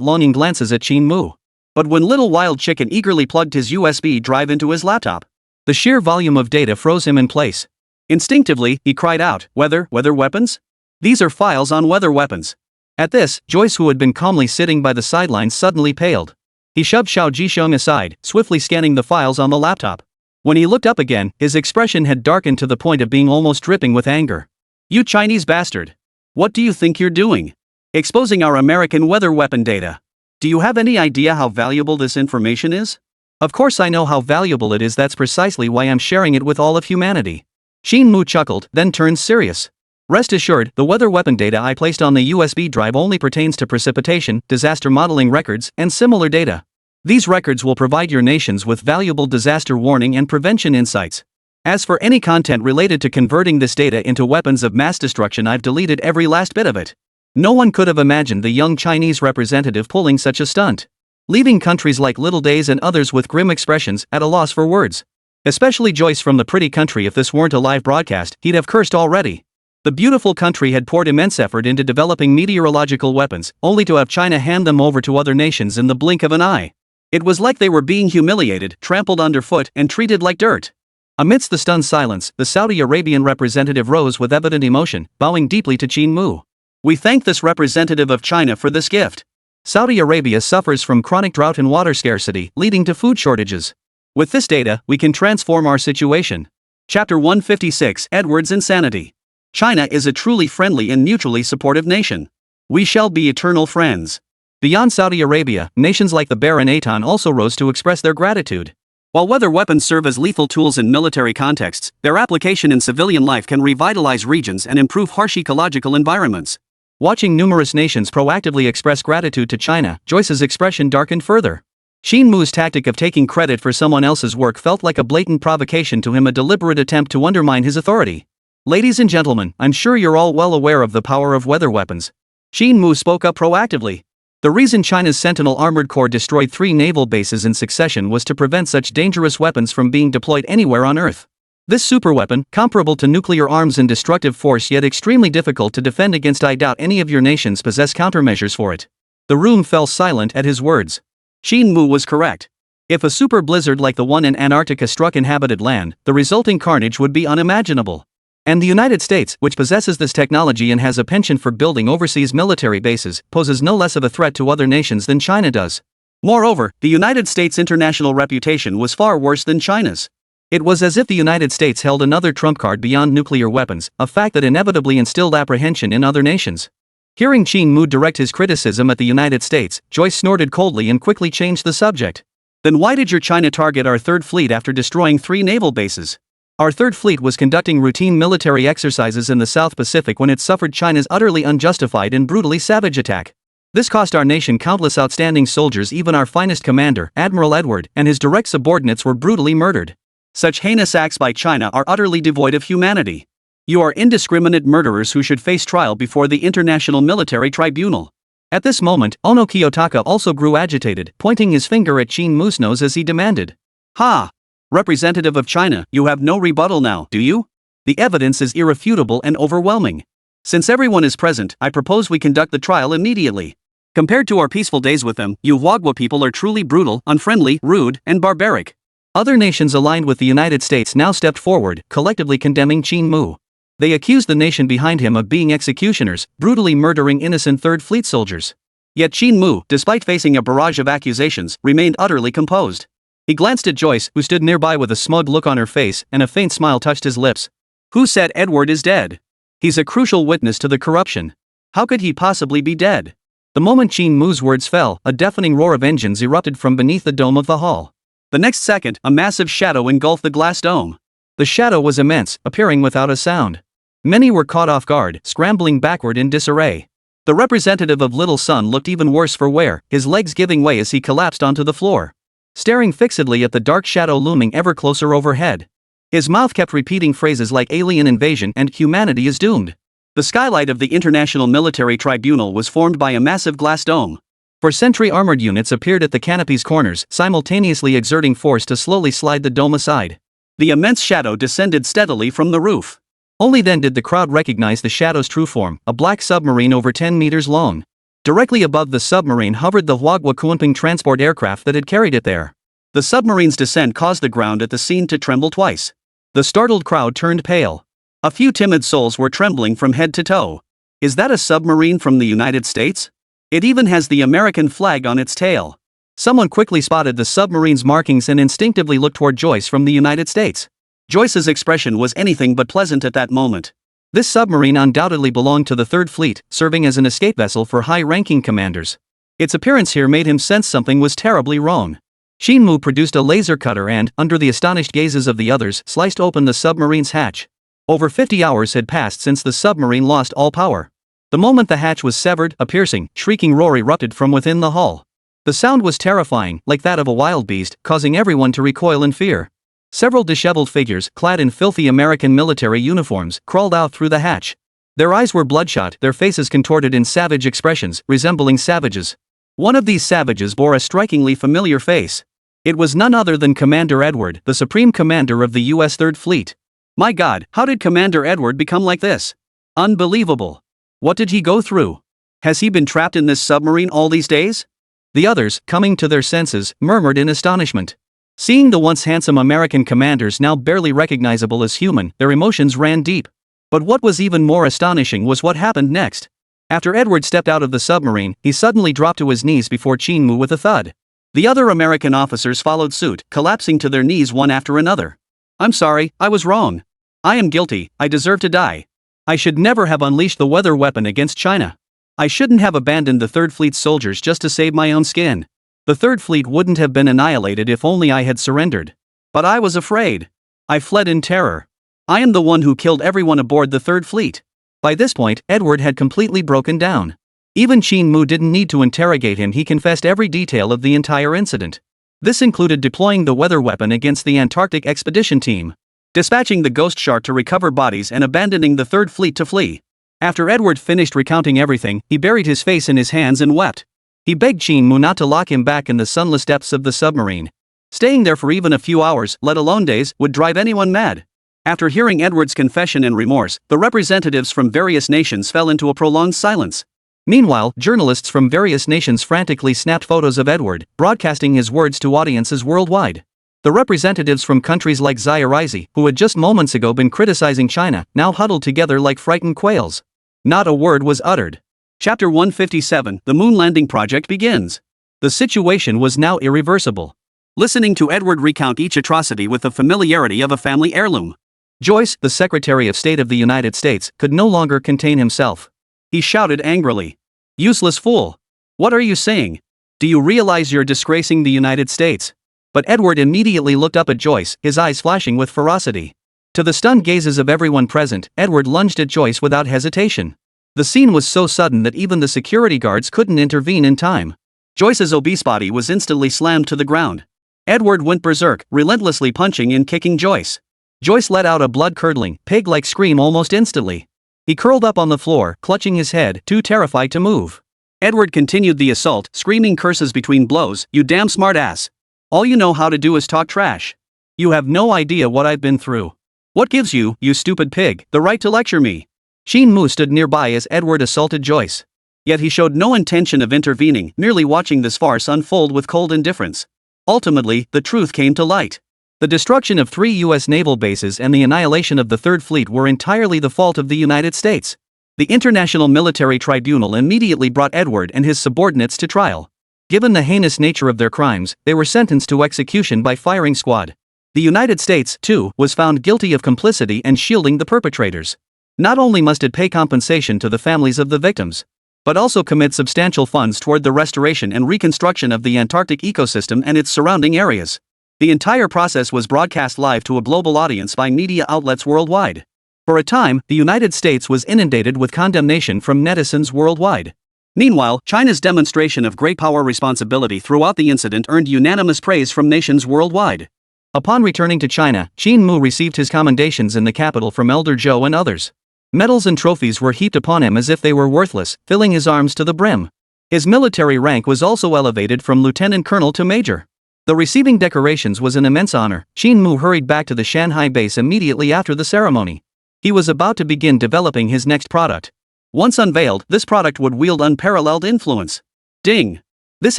longing glances at Qin Mu. But when Little Wild Chicken eagerly plugged his USB drive into his laptop, the sheer volume of data froze him in place. Instinctively, he cried out, Weather weapons? These are files on weather weapons. At this, Joyce, who had been calmly sitting by the sidelines, suddenly paled. He shoved Xiao Jixiong aside, swiftly scanning the files on the laptop. When he looked up again, his expression had darkened to the point of being almost dripping with anger. You Chinese bastard! What do you think you're doing? Exposing our American weather weapon data. Do you have any idea how valuable this information is? Of course I know how valuable it is. That's precisely why I'm sharing it with all of humanity. Qin Mu chuckled, then turned serious. Rest assured, the weather weapon data I placed on the USB drive only pertains to precipitation, disaster modeling records, and similar data. These records will provide your nations with valuable disaster warning and prevention insights. As for any content related to converting this data into weapons of mass destruction, I've deleted every last bit of it. No one could have imagined the young Chinese representative pulling such a stunt, leaving countries like Little Days and others with grim expressions at a loss for words. Especially Joyce from the pretty country. If this weren't a live broadcast, he'd have cursed already. The beautiful country had poured immense effort into developing meteorological weapons, only to have China hand them over to other nations in the blink of an eye. It was like they were being humiliated, trampled underfoot, and treated like dirt. Amidst the stunned silence, the Saudi Arabian representative rose with evident emotion, bowing deeply to Qin Mu. We thank this representative of China for this gift. Saudi Arabia suffers from chronic drought and water scarcity, leading to food shortages. With this data, we can transform our situation. Chapter 156: Edward's Insanity. China is a truly friendly and mutually supportive nation. We shall be eternal friends. Beyond Saudi Arabia, nations like the Baron Atan also rose to express their gratitude. While weather weapons serve as lethal tools in military contexts, their application in civilian life can revitalize regions and improve harsh ecological environments. Watching numerous nations proactively express gratitude to China, Joyce's expression darkened further. Qin Mu's tactic of taking credit for someone else's work felt like a blatant provocation to him, a deliberate attempt to undermine his authority. Ladies and gentlemen, I'm sure you're all well aware of the power of weather weapons. Qin Mu spoke up proactively. The reason China's Sentinel armored corps destroyed 3 naval bases in succession was to prevent such dangerous weapons from being deployed anywhere on Earth. This superweapon, comparable to nuclear arms in destructive force yet extremely difficult to defend against, I doubt any of your nations possess countermeasures for it. The room fell silent at his words. Qin Mu was correct. If a super blizzard like the one in Antarctica struck inhabited land, the resulting carnage would be unimaginable. And the United States, which possesses this technology and has a penchant for building overseas military bases, poses no less of a threat to other nations than China does. Moreover, the United States' international reputation was far worse than China's. It was as if the United States held another trump card beyond nuclear weapons, a fact that inevitably instilled apprehension in other nations. Hearing Qin Mu direct his criticism at the United States, Joyce snorted coldly and quickly changed the subject. Then why did your China target our 3rd Fleet after destroying 3 naval bases? Our 3rd Fleet was conducting routine military exercises in the South Pacific when it suffered China's utterly unjustified and brutally savage attack. This cost our nation countless outstanding soldiers. Even our finest commander, Admiral Edward, and his direct subordinates were brutally murdered. Such heinous acts by China are utterly devoid of humanity. You are indiscriminate murderers who should face trial before the International Military Tribunal. At this moment, Ono Kiyotaka also grew agitated, pointing his finger at Qin Mu's nose as he demanded. Ha! Representative of China, you have no rebuttal now, do you? The evidence is irrefutable and overwhelming. Since everyone is present, I propose we conduct the trial immediately. Compared to our peaceful days with them, you Huagua people are truly brutal, unfriendly, rude, and barbaric. Other nations aligned with the United States now stepped forward, collectively condemning Qin Mu. They accused the nation behind him of being executioners, brutally murdering innocent 3rd Fleet soldiers. Yet Qin Mu, despite facing a barrage of accusations, remained utterly composed. He glanced at Joyce, who stood nearby with a smug look on her face, and a faint smile touched his lips. Who said Edward is dead? He's a crucial witness to the corruption. How could he possibly be dead? The moment Qin Mu's words fell, a deafening roar of engines erupted from beneath the dome of the hall. The next second, a massive shadow engulfed the glass dome. The shadow was immense, appearing without a sound. Many were caught off guard, scrambling backward in disarray. The representative of Little Sun looked even worse for wear, his legs giving way as he collapsed onto the floor, staring fixedly at the dark shadow looming ever closer overhead. His mouth kept repeating phrases like alien invasion and humanity is doomed. The skylight of the International Military Tribunal was formed by a massive glass dome. 4 sentry armored units appeared at the canopy's corners, simultaneously exerting force to slowly slide the dome aside. The immense shadow descended steadily from the roof. Only then did the crowd recognize the shadow's true form, a black submarine over 10 meters long. Directly above the submarine hovered the Huagua Kunping transport aircraft that had carried it there. The submarine's descent caused the ground at the scene to tremble twice. The startled crowd turned pale. A few timid souls were trembling from head to toe. Is that a submarine from the United States? It even has the American flag on its tail. Someone quickly spotted the submarine's markings and instinctively looked toward Joyce from the United States. Joyce's expression was anything but pleasant at that moment. This submarine undoubtedly belonged to the 3rd Fleet, serving as an escape vessel for high-ranking commanders. Its appearance here made him sense something was terribly wrong. Qin Mu produced a laser cutter and, under the astonished gazes of the others, sliced open the submarine's hatch. Over 50 hours had passed since the submarine lost all power. The moment the hatch was severed, a piercing, shrieking roar erupted from within the hull. The sound was terrifying, like that of a wild beast, causing everyone to recoil in fear. Several disheveled figures, clad in filthy American military uniforms, crawled out through the hatch. Their eyes were bloodshot, their faces contorted in savage expressions, resembling savages. One of these savages bore a strikingly familiar face. It was none other than Commander Edward, the Supreme Commander of the U.S. 3rd Fleet. My God, how did Commander Edward become like this? Unbelievable. What did he go through? Has he been trapped in this submarine all these days? The others, coming to their senses, murmured in astonishment. Seeing the once handsome American commanders now barely recognizable as human, their emotions ran deep. But what was even more astonishing was what happened next. After Edward stepped out of the submarine, he suddenly dropped to his knees before Qin Mu with a thud. The other American officers followed suit, collapsing to their knees one after another. "I'm sorry, I was wrong. I am guilty, I deserve to die. I should never have unleashed the weather weapon against China. I shouldn't have abandoned the Third Fleet's soldiers just to save my own skin. The Third Fleet wouldn't have been annihilated if only I had surrendered. But I was afraid. I fled in terror. I am the one who killed everyone aboard the Third Fleet." By this point, Edward had completely broken down. Even Qin Mu didn't need to interrogate him, he confessed every detail of the entire incident. This included deploying the weather weapon against the Antarctic expedition team, dispatching the Ghost Shark to recover bodies, and abandoning the Third Fleet to flee. After Edward finished recounting everything, he buried his face in his hands and wept. He begged Qin Mu not to lock him back in the sunless depths of the submarine. Staying there for even a few hours, let alone days, would drive anyone mad. After hearing Edward's confession and remorse, the representatives from various nations fell into a prolonged silence. Meanwhile, journalists from various nations frantically snapped photos of Edward, broadcasting his words to audiences worldwide. The representatives from countries like Zairizi, who had just moments ago been criticizing China, now huddled together like frightened quails. Not a word was uttered. Chapter 157, The Moon Landing Project begins. The situation was now irreversible. Listening to Edward recount each atrocity with the familiarity of a family heirloom, Joyce, the Secretary of State of the United States, could no longer contain himself. He shouted angrily. "Useless fool! What are you saying? Do you realize you're disgracing the United States?" But Edward immediately looked up at Joyce, his eyes flashing with ferocity. To the stunned gazes of everyone present, Edward lunged at Joyce without hesitation. The scene was so sudden that even the security guards couldn't intervene in time. Joyce's obese body was instantly slammed to the ground. Edward went berserk, relentlessly punching and kicking Joyce. Joyce let out a blood-curdling, pig-like scream almost instantly. He curled up on the floor, clutching his head, too terrified to move. Edward continued the assault, screaming curses between blows. "You damn smart ass. All you know how to do is talk trash. You have no idea what I've been through. What gives you, you stupid pig, the right to lecture me?" Qin Mu stood nearby as Edward assaulted Joyce. Yet he showed no intention of intervening, merely watching this farce unfold with cold indifference. Ultimately, the truth came to light. The destruction of 3 U.S. naval bases and the annihilation of the Third Fleet were entirely the fault of the United States. The International Military Tribunal immediately brought Edward and his subordinates to trial. Given the heinous nature of their crimes, they were sentenced to execution by firing squad. The United States, too, was found guilty of complicity and shielding the perpetrators. Not only must it pay compensation to the families of the victims, but also commit substantial funds toward the restoration and reconstruction of the Antarctic ecosystem and its surrounding areas. The entire process was broadcast live to a global audience by media outlets worldwide. For a time, the United States was inundated with condemnation from netizens worldwide. Meanwhile, China's demonstration of great power responsibility throughout the incident earned unanimous praise from nations worldwide. Upon returning to China, Qin Mu received his commendations in the capital from Elder Zhou and others. Medals and trophies were heaped upon him as if they were worthless, filling his arms to the brim. His military rank was also elevated from lieutenant colonel to major. Though receiving decorations was an immense honor, Qin Mu hurried back to the Shanghai base immediately after the ceremony. He was about to begin developing his next product. Once unveiled, this product would wield unparalleled influence. Ding! This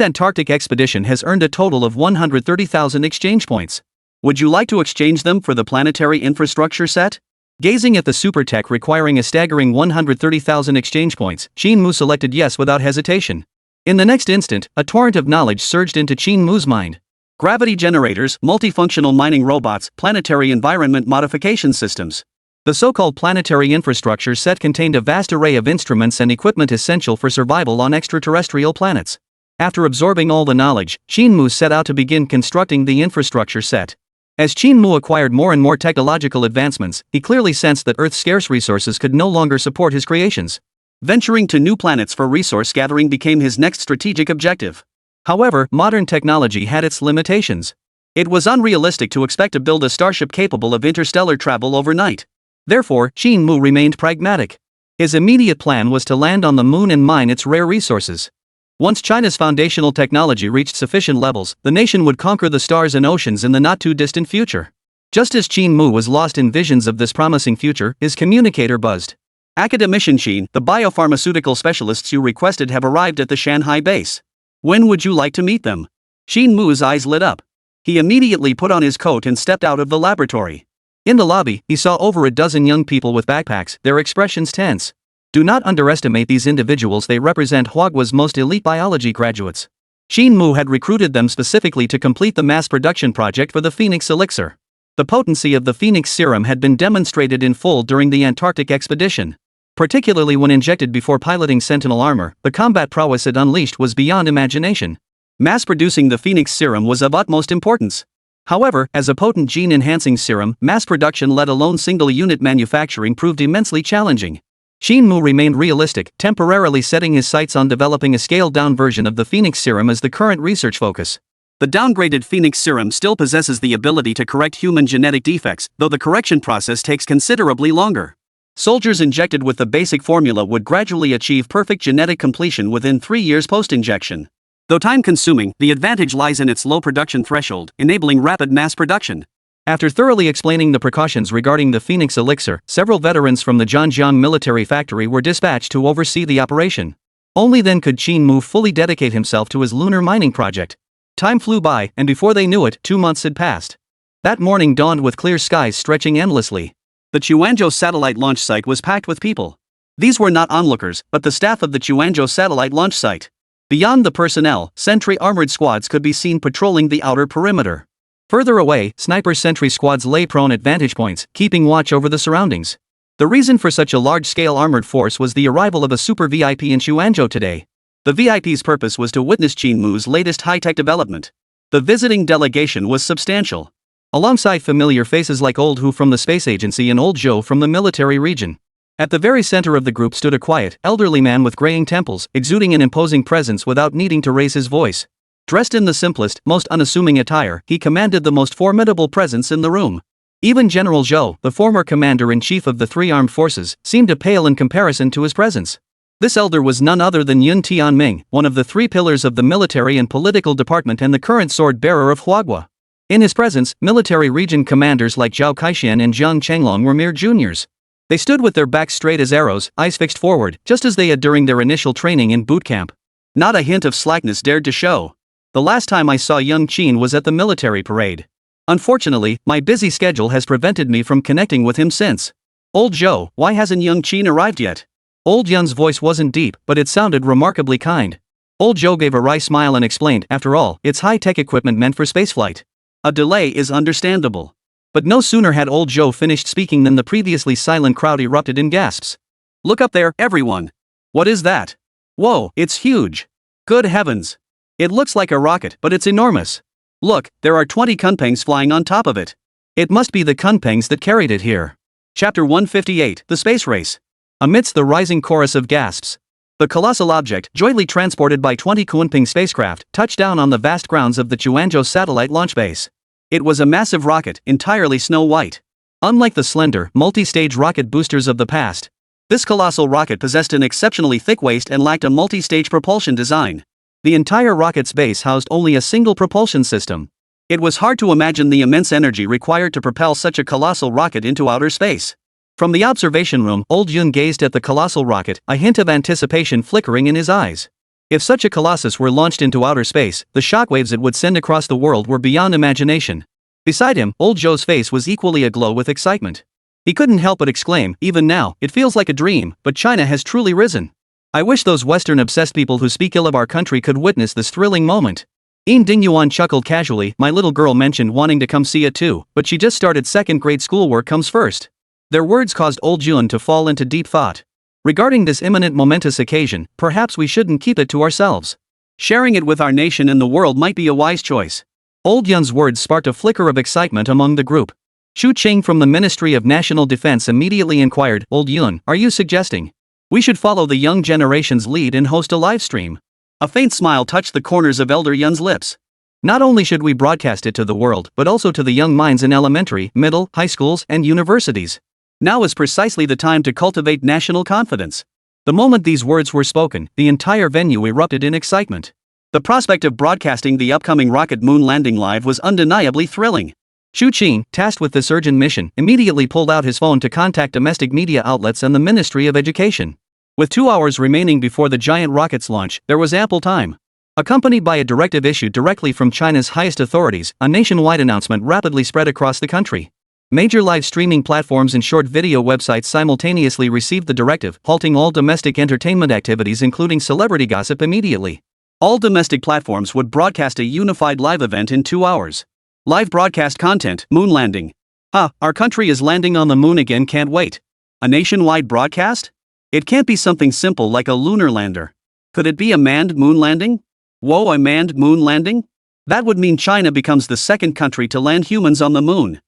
Antarctic expedition has earned a total of 130,000 exchange points. Would you like to exchange them for the planetary infrastructure set? Gazing at the super tech requiring a staggering 130,000 exchange points, Qin Mu selected yes without hesitation. In the next instant, a torrent of knowledge surged into Qin Mu's mind. Gravity generators, multifunctional mining robots, planetary environment modification systems. The so-called planetary infrastructure set contained a vast array of instruments and equipment essential for survival on extraterrestrial planets. After absorbing all the knowledge, Qin Mu set out to begin constructing the infrastructure set. As Qin Mu acquired more and more technological advancements, he clearly sensed that Earth's scarce resources could no longer support his creations. Venturing to new planets for resource gathering became his next strategic objective. However, modern technology had its limitations. It was unrealistic to expect to build a starship capable of interstellar travel overnight. Therefore, Qin Mu remained pragmatic. His immediate plan was to land on the moon and mine its rare resources. Once China's foundational technology reached sufficient levels, the nation would conquer the stars and oceans in the not-too-distant future. Just as Qin Mu was lost in visions of this promising future, his communicator buzzed. "Academician Qin, the biopharmaceutical specialists you requested have arrived at the Shanghai base. When would you like to meet them?" Qin Mu's eyes lit up. He immediately put on his coat and stepped out of the laboratory. In the lobby, he saw over a dozen young people with backpacks, their expressions tense. Do not underestimate these individuals, they represent Huagua's most elite biology graduates. Qin Mu had recruited them specifically to complete the mass production project for the Phoenix Elixir. The potency of the Phoenix Serum had been demonstrated in full during the Antarctic expedition. Particularly when injected before piloting Sentinel armor, the combat prowess it unleashed was beyond imagination. Mass-producing the Phoenix Serum was of utmost importance. However, as a potent gene-enhancing serum, mass production, let alone single-unit manufacturing, proved immensely challenging. Qin Mu remained realistic, temporarily setting his sights on developing a scaled-down version of the Phoenix Serum as the current research focus. The downgraded Phoenix Serum still possesses the ability to correct human genetic defects, though the correction process takes considerably longer. Soldiers injected with the basic formula would gradually achieve perfect genetic completion within 3 years post-injection. Though time-consuming, the advantage lies in its low production threshold, enabling rapid mass production. After thoroughly explaining the precautions regarding the Phoenix Elixir, several veterans from the Zhanjiang military factory were dispatched to oversee the operation. Only then could Qin Mu fully dedicate himself to his lunar mining project. Time flew by, and before they knew it, 2 months had passed. That morning dawned with clear skies stretching endlessly. The Quanzhou satellite launch site was packed with people. These were not onlookers, but the staff of the Quanzhou satellite launch site. Beyond the personnel, sentry armored squads could be seen patrolling the outer perimeter. Further away, sniper sentry squads lay prone at vantage points, keeping watch over the surroundings. The reason for such a large-scale armored force was the arrival of a super VIP in Quanzhou today. The VIP's purpose was to witness Qin Mu's latest high-tech development. The visiting delegation was substantial. Alongside familiar faces like Old Hu from the space agency and Old Zhou from the military region. At the very center of the group stood a quiet, elderly man with graying temples, exuding an imposing presence without needing to raise his voice. Dressed in the simplest, most unassuming attire, he commanded the most formidable presence in the room. Even General Zhou, the former commander-in-chief of the three armed forces, seemed to pale in comparison to his presence. This elder was none other than Yun Tianming, one of the three pillars of the military and political department and the current sword-bearer of Huagua. In his presence, military region commanders like Zhao Kaixian and Jiang Chenglong were mere juniors. They stood with their backs straight as arrows, eyes fixed forward, just as they had during their initial training in boot camp. Not a hint of slackness dared to show. The last time I saw young Qin was at the military parade. Unfortunately, my busy schedule has prevented me from connecting with him since. Old Zhou, why hasn't young Qin arrived yet? Old Yun's voice wasn't deep, but it sounded remarkably kind. Old Zhou gave a wry smile and explained, after all, it's high-tech equipment meant for spaceflight. A delay is understandable. But no sooner had Old Zhou finished speaking than the previously silent crowd erupted in gasps. Look up there, everyone. What is that? Whoa, it's huge. Good heavens. It looks like a rocket, but it's enormous. Look, there are 20 kunpengs flying on top of it. It must be the kunpengs that carried it here. Chapter 158, The Space Race. Amidst the rising chorus of gasps, the colossal object, jointly transported by 20 Kunpeng spacecraft, touched down on the vast grounds of the Quanzhou satellite launch base. It was a massive rocket, entirely snow-white. Unlike the slender, multi-stage rocket boosters of the past, this colossal rocket possessed an exceptionally thick waist and lacked a multi-stage propulsion design. The entire rocket's base housed only a single propulsion system. It was hard to imagine the immense energy required to propel such a colossal rocket into outer space. From the observation room, Old Yun gazed at the colossal rocket, a hint of anticipation flickering in his eyes. If such a colossus were launched into outer space, the shockwaves it would send across the world were beyond imagination. Beside him, Old Zhou's face was equally aglow with excitement. He couldn't help but exclaim, even now, it feels like a dream, but China has truly risen. I wish those Western-obsessed people who speak ill of our country could witness this thrilling moment. Dingyuan chuckled casually. My little girl mentioned wanting to come see it too, but she just started second-grade schoolwork comes first. Their words caused Old Yun to fall into deep thought. Regarding this imminent momentous occasion, perhaps we shouldn't keep it to ourselves. Sharing it with our nation and the world might be a wise choice. Old Yun's words sparked a flicker of excitement among the group. Xu Qing from the Ministry of National Defense immediately inquired, Old Yun, are you suggesting we should follow the young generation's lead and host a live stream? A faint smile touched the corners of Elder Yun's lips. Not only should we broadcast it to the world, but also to the young minds in elementary, middle, high schools, and universities. Now is precisely the time to cultivate national confidence. The moment these words were spoken, the entire venue erupted in excitement. The prospect of broadcasting the upcoming rocket moon landing live was undeniably thrilling. Xu Qing, tasked with this urgent mission, immediately pulled out his phone to contact domestic media outlets and the Ministry of Education. With 2 hours remaining before the giant rocket's launch, there was ample time. Accompanied by a directive issued directly from China's highest authorities, a nationwide announcement rapidly spread across the country. Major live streaming platforms and short video websites simultaneously received the directive, halting all domestic entertainment activities including celebrity gossip immediately. All domestic platforms would broadcast a unified live event in 2 hours. Live broadcast content, moon landing. Our country is landing on the moon again, can't wait. A nationwide broadcast? It can't be something simple like a lunar lander. Could it be a manned moon landing? Whoa, a manned moon landing? That would mean China becomes the second country to land humans on the moon.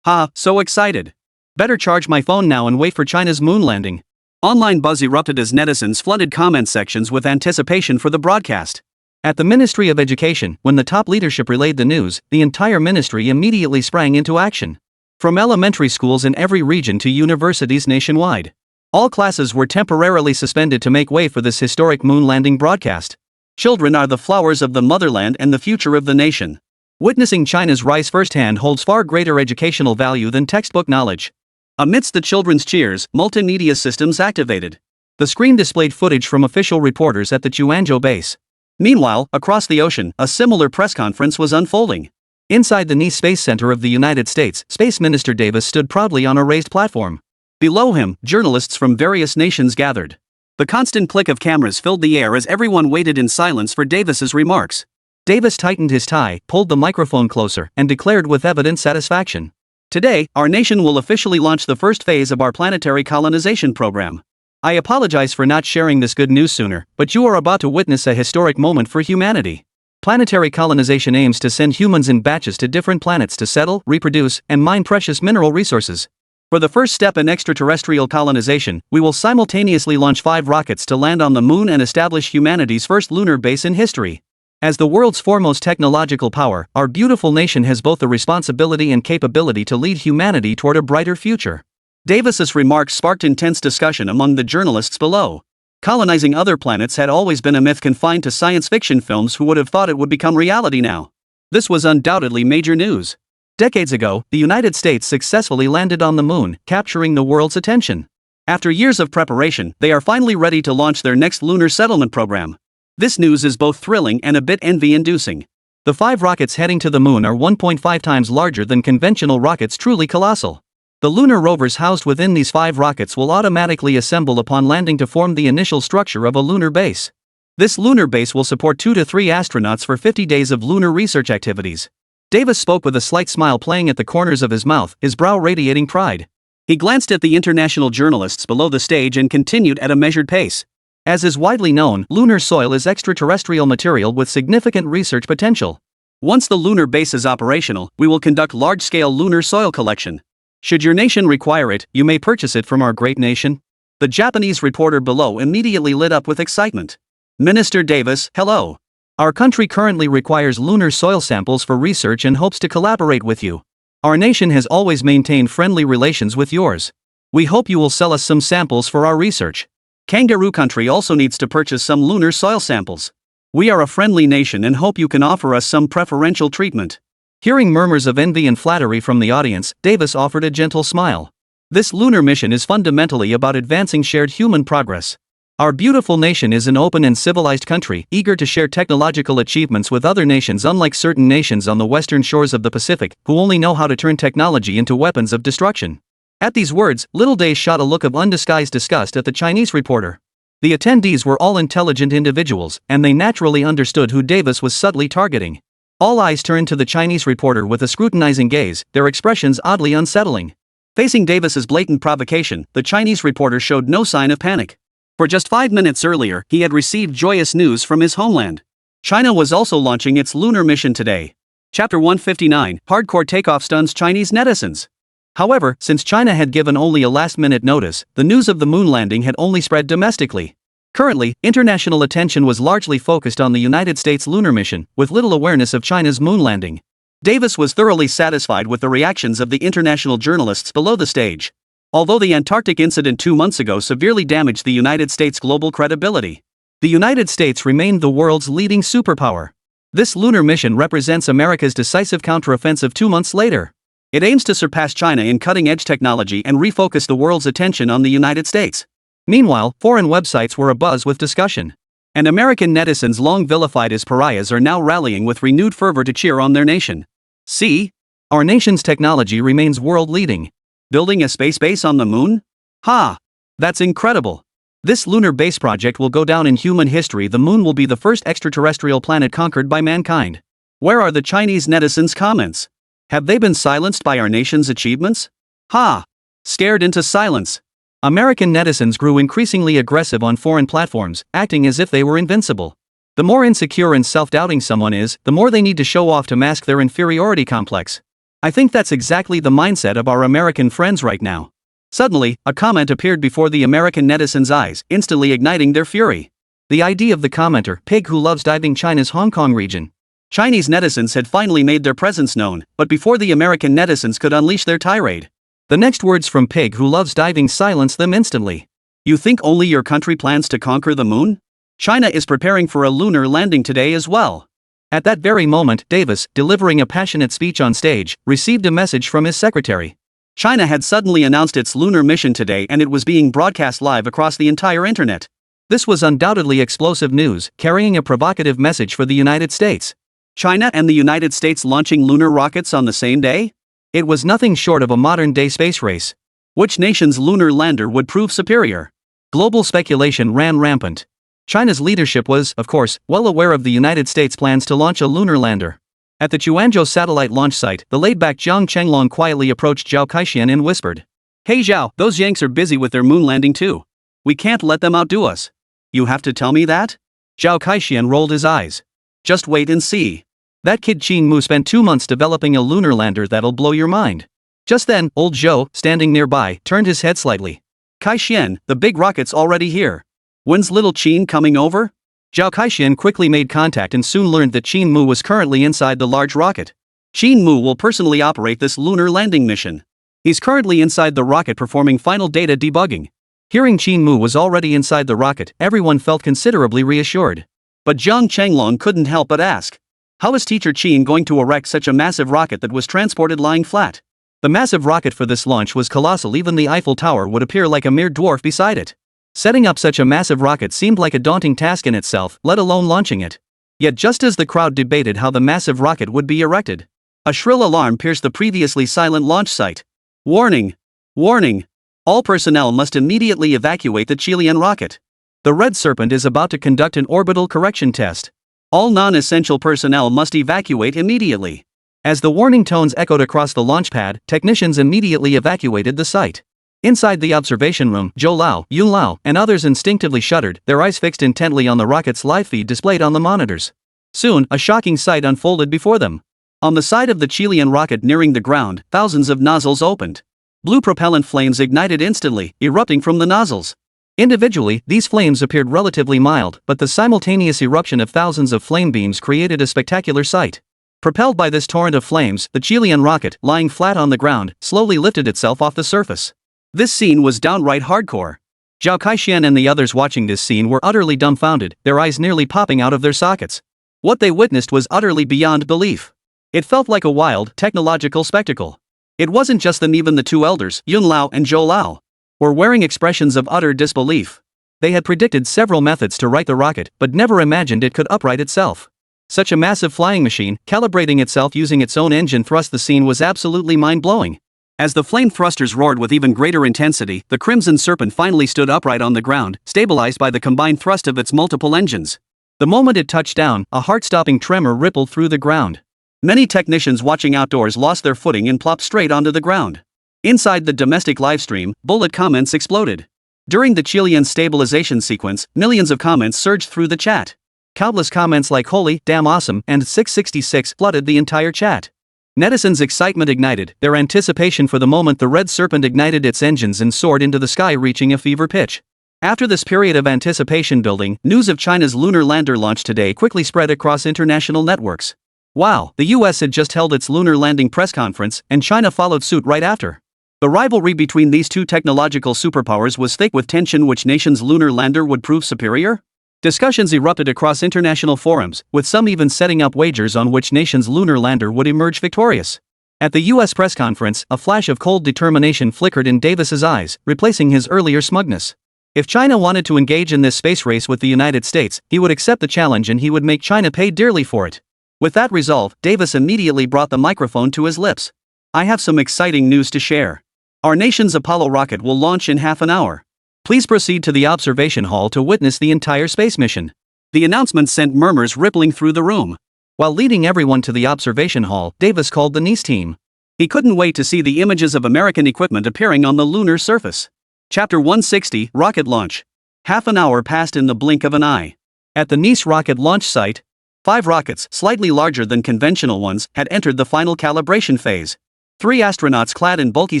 So excited. Better charge my phone now and wait for China's moon landing. Online buzz erupted as netizens flooded comment sections with anticipation for the broadcast. At the Ministry of Education, when the top leadership relayed the news, the entire ministry immediately sprang into action. From elementary schools in every region to universities nationwide, all classes were temporarily suspended to make way for this historic moon landing broadcast. Children are the flowers of the motherland and the future of the nation. Witnessing China's rise firsthand holds far greater educational value than textbook knowledge. Amidst the children's cheers, multimedia systems activated. The screen displayed footage from official reporters at the Guangzhou base. Meanwhile, across the ocean, a similar press conference was unfolding. Inside the Nice Space Center of the United States, Space Minister Davis stood proudly on a raised platform. Below him, journalists from various nations gathered. The constant click of cameras filled the air as everyone waited in silence for Davis's remarks. Davis tightened his tie, pulled the microphone closer, and declared with evident satisfaction. Today, our nation will officially launch the first phase of our planetary colonization program. I apologize for not sharing this good news sooner, but you are about to witness a historic moment for humanity. Planetary colonization aims to send humans in batches to different planets to settle, reproduce, and mine precious mineral resources. For the first step in extraterrestrial colonization, we will simultaneously launch 5 rockets to land on the moon and establish humanity's first lunar base in history. As the world's foremost technological power, our beautiful nation has both the responsibility and capability to lead humanity toward a brighter future. Davis's remarks sparked intense discussion among the journalists below. Colonizing other planets had always been a myth confined to science fiction films. Who would have thought it would become reality now? This was undoubtedly major news. Decades ago, the United States successfully landed on the moon, capturing the world's attention. After years of preparation, they are finally ready to launch their next lunar settlement program. This news is both thrilling and a bit envy-inducing. The 5 rockets heading to the moon are 1.5 times larger than conventional rockets, truly colossal. The lunar rovers housed within these 5 rockets will automatically assemble upon landing to form the initial structure of a lunar base. This lunar base will support 2 to 3 astronauts for 50 days of lunar research activities. Davis spoke with a slight smile playing at the corners of his mouth, his brow radiating pride. He glanced at the international journalists below the stage and continued at a measured pace. As is widely known, lunar soil is extraterrestrial material with significant research potential. Once the lunar base is operational, we will conduct large-scale lunar soil collection. Should your nation require it, you may purchase it from our great nation. The Japanese reporter below immediately lit up with excitement. Minister Davis, hello. Our country currently requires lunar soil samples for research and hopes to collaborate with you. Our nation has always maintained friendly relations with yours. We hope you will sell us some samples for our research. Kangaroo country also needs to purchase some lunar soil samples. We are a friendly nation and hope you can offer us some preferential treatment. Hearing murmurs of envy and flattery from the audience, Davis offered a gentle smile. This lunar mission is fundamentally about advancing shared human progress. Our beautiful nation is an open and civilized country, eager to share technological achievements with other nations, unlike certain nations on the western shores of the Pacific, who only know how to turn technology into weapons of destruction. At these words, Little Day shot a look of undisguised disgust at the Chinese reporter. The attendees were all intelligent individuals, and they naturally understood who Davis was subtly targeting. All eyes turned to the Chinese reporter with a scrutinizing gaze, their expressions oddly unsettling. Facing Davis's blatant provocation, the Chinese reporter showed no sign of panic. For just 5 minutes earlier, he had received joyous news from his homeland. China was also launching its lunar mission today. Chapter 159, Hardcore Takeoff Stuns Chinese Netizens. However, since China had given only a last-minute notice, the news of the moon landing had only spread domestically. Currently, international attention was largely focused on the United States lunar mission, with little awareness of China's moon landing. Davis was thoroughly satisfied with the reactions of the international journalists below the stage. Although the Antarctic incident 2 months ago severely damaged the United States' global credibility, the United States remained the world's leading superpower. This lunar mission represents America's decisive counteroffensive 2 months later. It aims to surpass China in cutting-edge technology and refocus the world's attention on the United States. Meanwhile, foreign websites were abuzz with discussion. And American netizens long vilified as pariahs are now rallying with renewed fervor to cheer on their nation. See? Our nation's technology remains world-leading. Building a space base on the moon? Ha! That's incredible. This lunar base project will go down in human history. The moon will be the first extraterrestrial planet conquered by mankind. Where are the Chinese netizens' comments? Have they been silenced by our nation's achievements? Ha! Scared into silence. American netizens grew increasingly aggressive on foreign platforms, acting as if they were invincible. The more insecure and self-doubting someone is, the more they need to show off to mask their inferiority complex. I think that's exactly the mindset of our American friends right now. Suddenly, a comment appeared before the American netizens' eyes, instantly igniting their fury. The ID of the commenter, Pig who loves diving China's Hong Kong region. Chinese netizens had finally made their presence known, but before the American netizens could unleash their tirade, the next words from Pig who loves diving silenced them instantly. You think only your country plans to conquer the moon? China is preparing for a lunar landing today as well. At that very moment, Davis, delivering a passionate speech on stage, received a message from his secretary. China had suddenly announced its lunar mission today and it was being broadcast live across the entire internet. This was undoubtedly explosive news, carrying a provocative message for the United States. China and the United States launching lunar rockets on the same day? It was nothing short of a modern-day space race. Which nation's lunar lander would prove superior? Global speculation ran rampant. China's leadership was, of course, well aware of the United States' plans to launch a lunar lander. At the Quanzhou satellite launch site, the laid-back Jiang Chenglong quietly approached Zhao Kaixian and whispered, "Hey Zhao, those Yanks are busy with their moon landing too. We can't let them outdo us." "You have to tell me that?" Zhao Kaixian rolled his eyes. "Just wait and see. That kid Qin Mu spent 2 months developing a lunar lander that'll blow your mind." Just then, old Zhou, standing nearby, turned his head slightly. "Kaixian, the big rocket's already here. When's little Qin coming over?" Zhao Kaixian quickly made contact and soon learned that Qin Mu was currently inside the large rocket. Qin Mu will personally operate this lunar landing mission. He's currently inside the rocket performing final data debugging. Hearing Qin Mu was already inside the rocket, everyone felt considerably reassured. But Jiang Chenglong couldn't help but ask, how is Teacher Qin going to erect such a massive rocket that was transported lying flat? The massive rocket for this launch was colossal. Even the Eiffel Tower would appear like a mere dwarf beside it. Setting up such a massive rocket seemed like a daunting task in itself, let alone launching it. Yet just as the crowd debated how the massive rocket would be erected, a shrill alarm pierced the previously silent launch site. Warning! Warning! All personnel must immediately evacuate the Chilean rocket. The Red Serpent is about to conduct an orbital correction test. All non-essential personnel must evacuate immediately. As the warning tones echoed across the launch pad, technicians immediately evacuated the site. Inside the observation room, Zhou Lao, Yun Lao, and others instinctively shuddered, their eyes fixed intently on the rocket's live feed displayed on the monitors. Soon, a shocking sight unfolded before them. On the side of the Chilean rocket nearing the ground, thousands of nozzles opened. Blue propellant flames ignited instantly, erupting from the nozzles. Individually, these flames appeared relatively mild, but the simultaneous eruption of thousands of flame beams created a spectacular sight. Propelled by this torrent of flames, the Chilean rocket, lying flat on the ground, slowly lifted itself off the surface. This scene was downright hardcore. Zhao Kaixian and the others watching this scene were utterly dumbfounded, their eyes nearly popping out of their sockets. What they witnessed was utterly beyond belief. It felt like a wild, technological spectacle. It wasn't just them, even the two elders, Yun Lao and Zhou Lao, were wearing expressions of utter disbelief. They had predicted several methods to right the rocket, but never imagined it could upright itself. Such a massive flying machine, calibrating itself using its own engine thrust. The scene was absolutely mind-blowing. As the flame thrusters roared with even greater intensity, the Crimson Serpent finally stood upright on the ground, stabilized by the combined thrust of its multiple engines. The moment it touched down, a heart-stopping tremor rippled through the ground. Many technicians watching outdoors lost their footing and plopped straight onto the ground. Inside the domestic livestream, bullet comments exploded. During the Chilean stabilization sequence, millions of comments surged through the chat. Countless comments like "Holy, damn awesome," and 666 flooded the entire chat. Netizens' excitement ignited, their anticipation for the moment the Red Serpent ignited its engines and soared into the sky, reaching a fever pitch. After this period of anticipation building, news of China's lunar lander launch today quickly spread across international networks. Wow, the US had just held its lunar landing press conference, and China followed suit right after. The rivalry between these two technological superpowers was thick with tension. Which nation's lunar lander would prove superior? Discussions erupted across international forums, with some even setting up wagers on which nation's lunar lander would emerge victorious. At the US press conference, a flash of cold determination flickered in Davis's eyes, replacing his earlier smugness. If China wanted to engage in this space race with the United States, he would accept the challenge and he would make China pay dearly for it. With that resolve, Davis immediately brought the microphone to his lips. I have some exciting news to share. Our nation's Apollo rocket will launch in half an hour. Please proceed to the observation hall to witness the entire space mission. The announcement sent murmurs rippling through the room. While leading everyone to the observation hall, Davis called the NEAS team. He couldn't wait to see the images of American equipment appearing on the lunar surface. Chapter 160, Rocket Launch. Half an hour passed in the blink of an eye. At the NEAS rocket launch site, 5 rockets, slightly larger than conventional ones, had entered the final calibration phase. 3 astronauts clad in bulky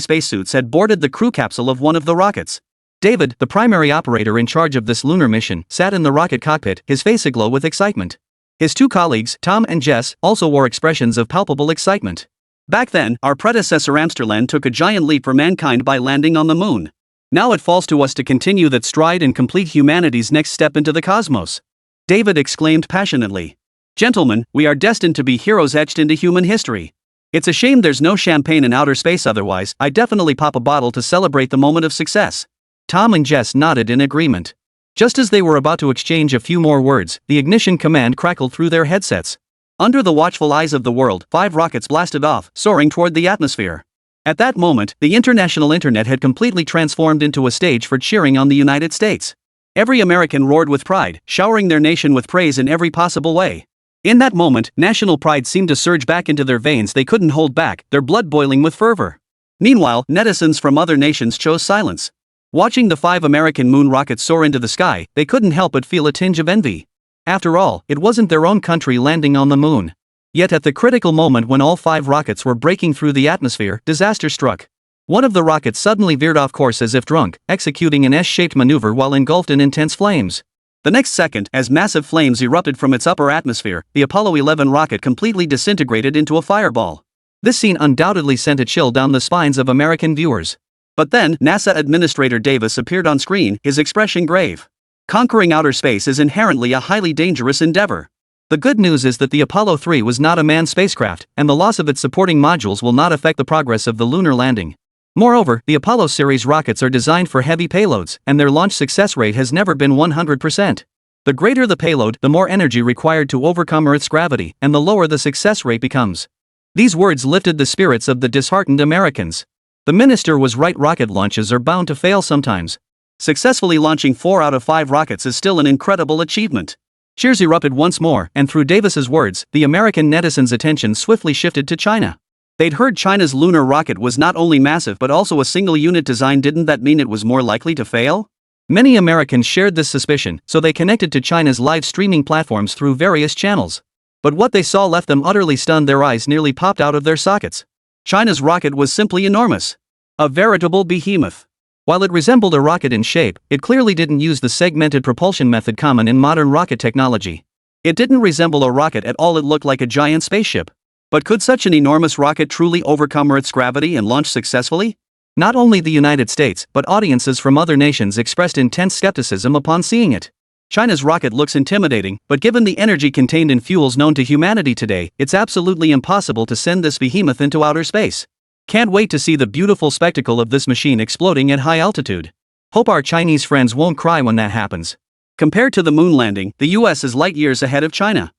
spacesuits had boarded the crew capsule of one of the rockets. David, the primary operator in charge of this lunar mission, sat in the rocket cockpit, his face aglow with excitement. His 2 colleagues, Tom and Jess, also wore expressions of palpable excitement. Back then, our predecessor Amsterland took a giant leap for mankind by landing on the moon. Now it falls to us to continue that stride and complete humanity's next step into the cosmos. David exclaimed passionately. Gentlemen, we are destined to be heroes etched into human history. It's a shame there's no champagne in outer space, otherwise I'd definitely pop a bottle to celebrate the moment of success. Tom and Jess nodded in agreement. Just as they were about to exchange a few more words, the ignition command crackled through their headsets. Under the watchful eyes of the world, 5 rockets blasted off, soaring toward the atmosphere. At that moment, the international internet had completely transformed into a stage for cheering on the United States. Every American roared with pride, showering their nation with praise in every possible way. In that moment, national pride seemed to surge back into their veins. They couldn't hold back, their blood boiling with fervor. Meanwhile, netizens from other nations chose silence. Watching the 5 American moon rockets soar into the sky, they couldn't help but feel a tinge of envy. After all, it wasn't their own country landing on the moon. Yet at the critical moment when all 5 rockets were breaking through the atmosphere, disaster struck. One of the rockets suddenly veered off course as if drunk, executing an S-shaped maneuver while engulfed in intense flames. The next second, as massive flames erupted from its upper atmosphere, the Apollo 11 rocket completely disintegrated into a fireball. This scene undoubtedly sent a chill down the spines of American viewers. But then, NASA Administrator Davis appeared on screen, his expression grave. Conquering outer space is inherently a highly dangerous endeavor. The good news is that the Apollo 3 was not a manned spacecraft, and the loss of its supporting modules will not affect the progress of the lunar landing. Moreover, the Apollo series rockets are designed for heavy payloads, and their launch success rate has never been 100%. The greater the payload, the more energy required to overcome Earth's gravity, and the lower the success rate becomes. These words lifted the spirits of the disheartened Americans. The minister was right, rocket launches are bound to fail sometimes. Successfully launching 4 out of 5 rockets is still an incredible achievement. Cheers erupted once more, and through Davis's words, the American netizens' attention swiftly shifted to China. They'd heard China's lunar rocket was not only massive but also a single-unit design. Didn't that mean it was more likely to fail? Many Americans shared this suspicion, so they connected to China's live streaming platforms through various channels. But what they saw left them utterly stunned. Their eyes nearly popped out of their sockets. China's rocket was simply enormous. A veritable behemoth. While it resembled a rocket in shape, it clearly didn't use the segmented propulsion method common in modern rocket technology. It didn't resemble a rocket at all. It looked like a giant spaceship. But could such an enormous rocket truly overcome Earth's gravity and launch successfully? Not only the United States, but audiences from other nations expressed intense skepticism upon seeing it. China's rocket looks intimidating, but given the energy contained in fuels known to humanity today, it's absolutely impossible to send this behemoth into outer space. Can't wait to see the beautiful spectacle of this machine exploding at high altitude. Hope our Chinese friends won't cry when that happens. Compared to the moon landing, the US is light years ahead of China.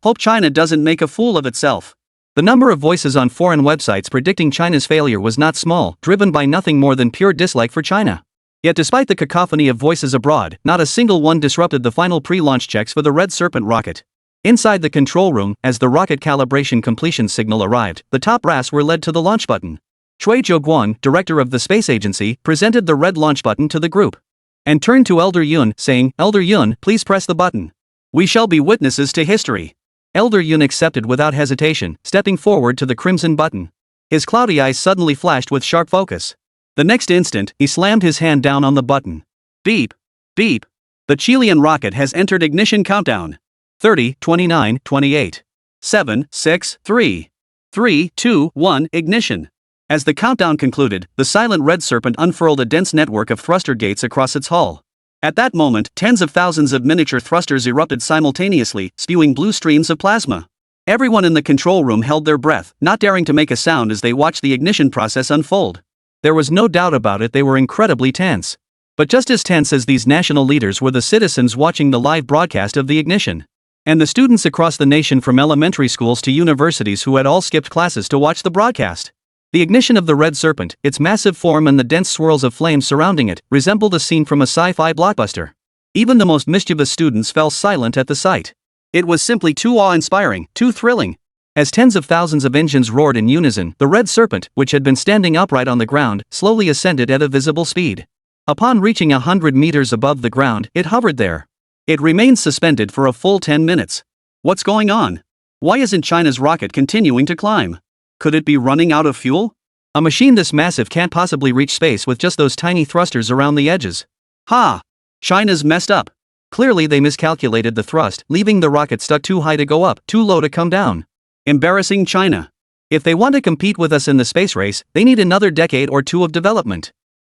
Hope China doesn't make a fool of itself. The number of voices on foreign websites predicting China's failure was not small, driven by nothing more than pure dislike for China. Yet despite the cacophony of voices abroad, not a single one disrupted the final pre-launch checks for the Red Serpent rocket. Inside the control room, as the rocket calibration completion signal arrived, the top brass were led to the launch button. Cui Zhouguang, director of the space agency, presented the red launch button to the group and turned to Elder Yun, saying, "Elder Yun, please press the button. We shall be witnesses to history." Elder Yun accepted without hesitation, stepping forward to the crimson button. His cloudy eyes suddenly flashed with sharp focus. The next instant, he slammed his hand down on the button. Beep. Beep. The Chilean rocket has entered ignition countdown. 30, 29, 28. 7, 6, 3. 3, 2, 1, ignition. As the countdown concluded, the silent Red Serpent unfurled a dense network of thruster gates across its hull. At that moment, tens of thousands of miniature thrusters erupted simultaneously, spewing blue streams of plasma. Everyone in the control room held their breath, not daring to make a sound as they watched the ignition process unfold. There was no doubt about it, they were incredibly tense. But just as tense as these national leaders were the citizens watching the live broadcast of the ignition. And the students across the nation from elementary schools to universities who had all skipped classes to watch the broadcast. The ignition of the red serpent, its massive form and the dense swirls of flames surrounding it, resembled a scene from a sci-fi blockbuster. Even the most mischievous students fell silent at the sight. It was simply too awe-inspiring, too thrilling. As tens of thousands of engines roared in unison, the red serpent, which had been standing upright on the ground, slowly ascended at a visible speed. Upon reaching 100 meters above the ground, it hovered there. It remained suspended for a full 10 minutes. What's going on? Why isn't China's rocket continuing to climb? Could it be running out of fuel? A machine this massive can't possibly reach space with just those tiny thrusters around the edges. Ha! China's messed up. Clearly they miscalculated the thrust, leaving the rocket stuck too high to go up, too low to come down. Embarrassing China. If they want to compete with us in the space race, they need another decade or two of development.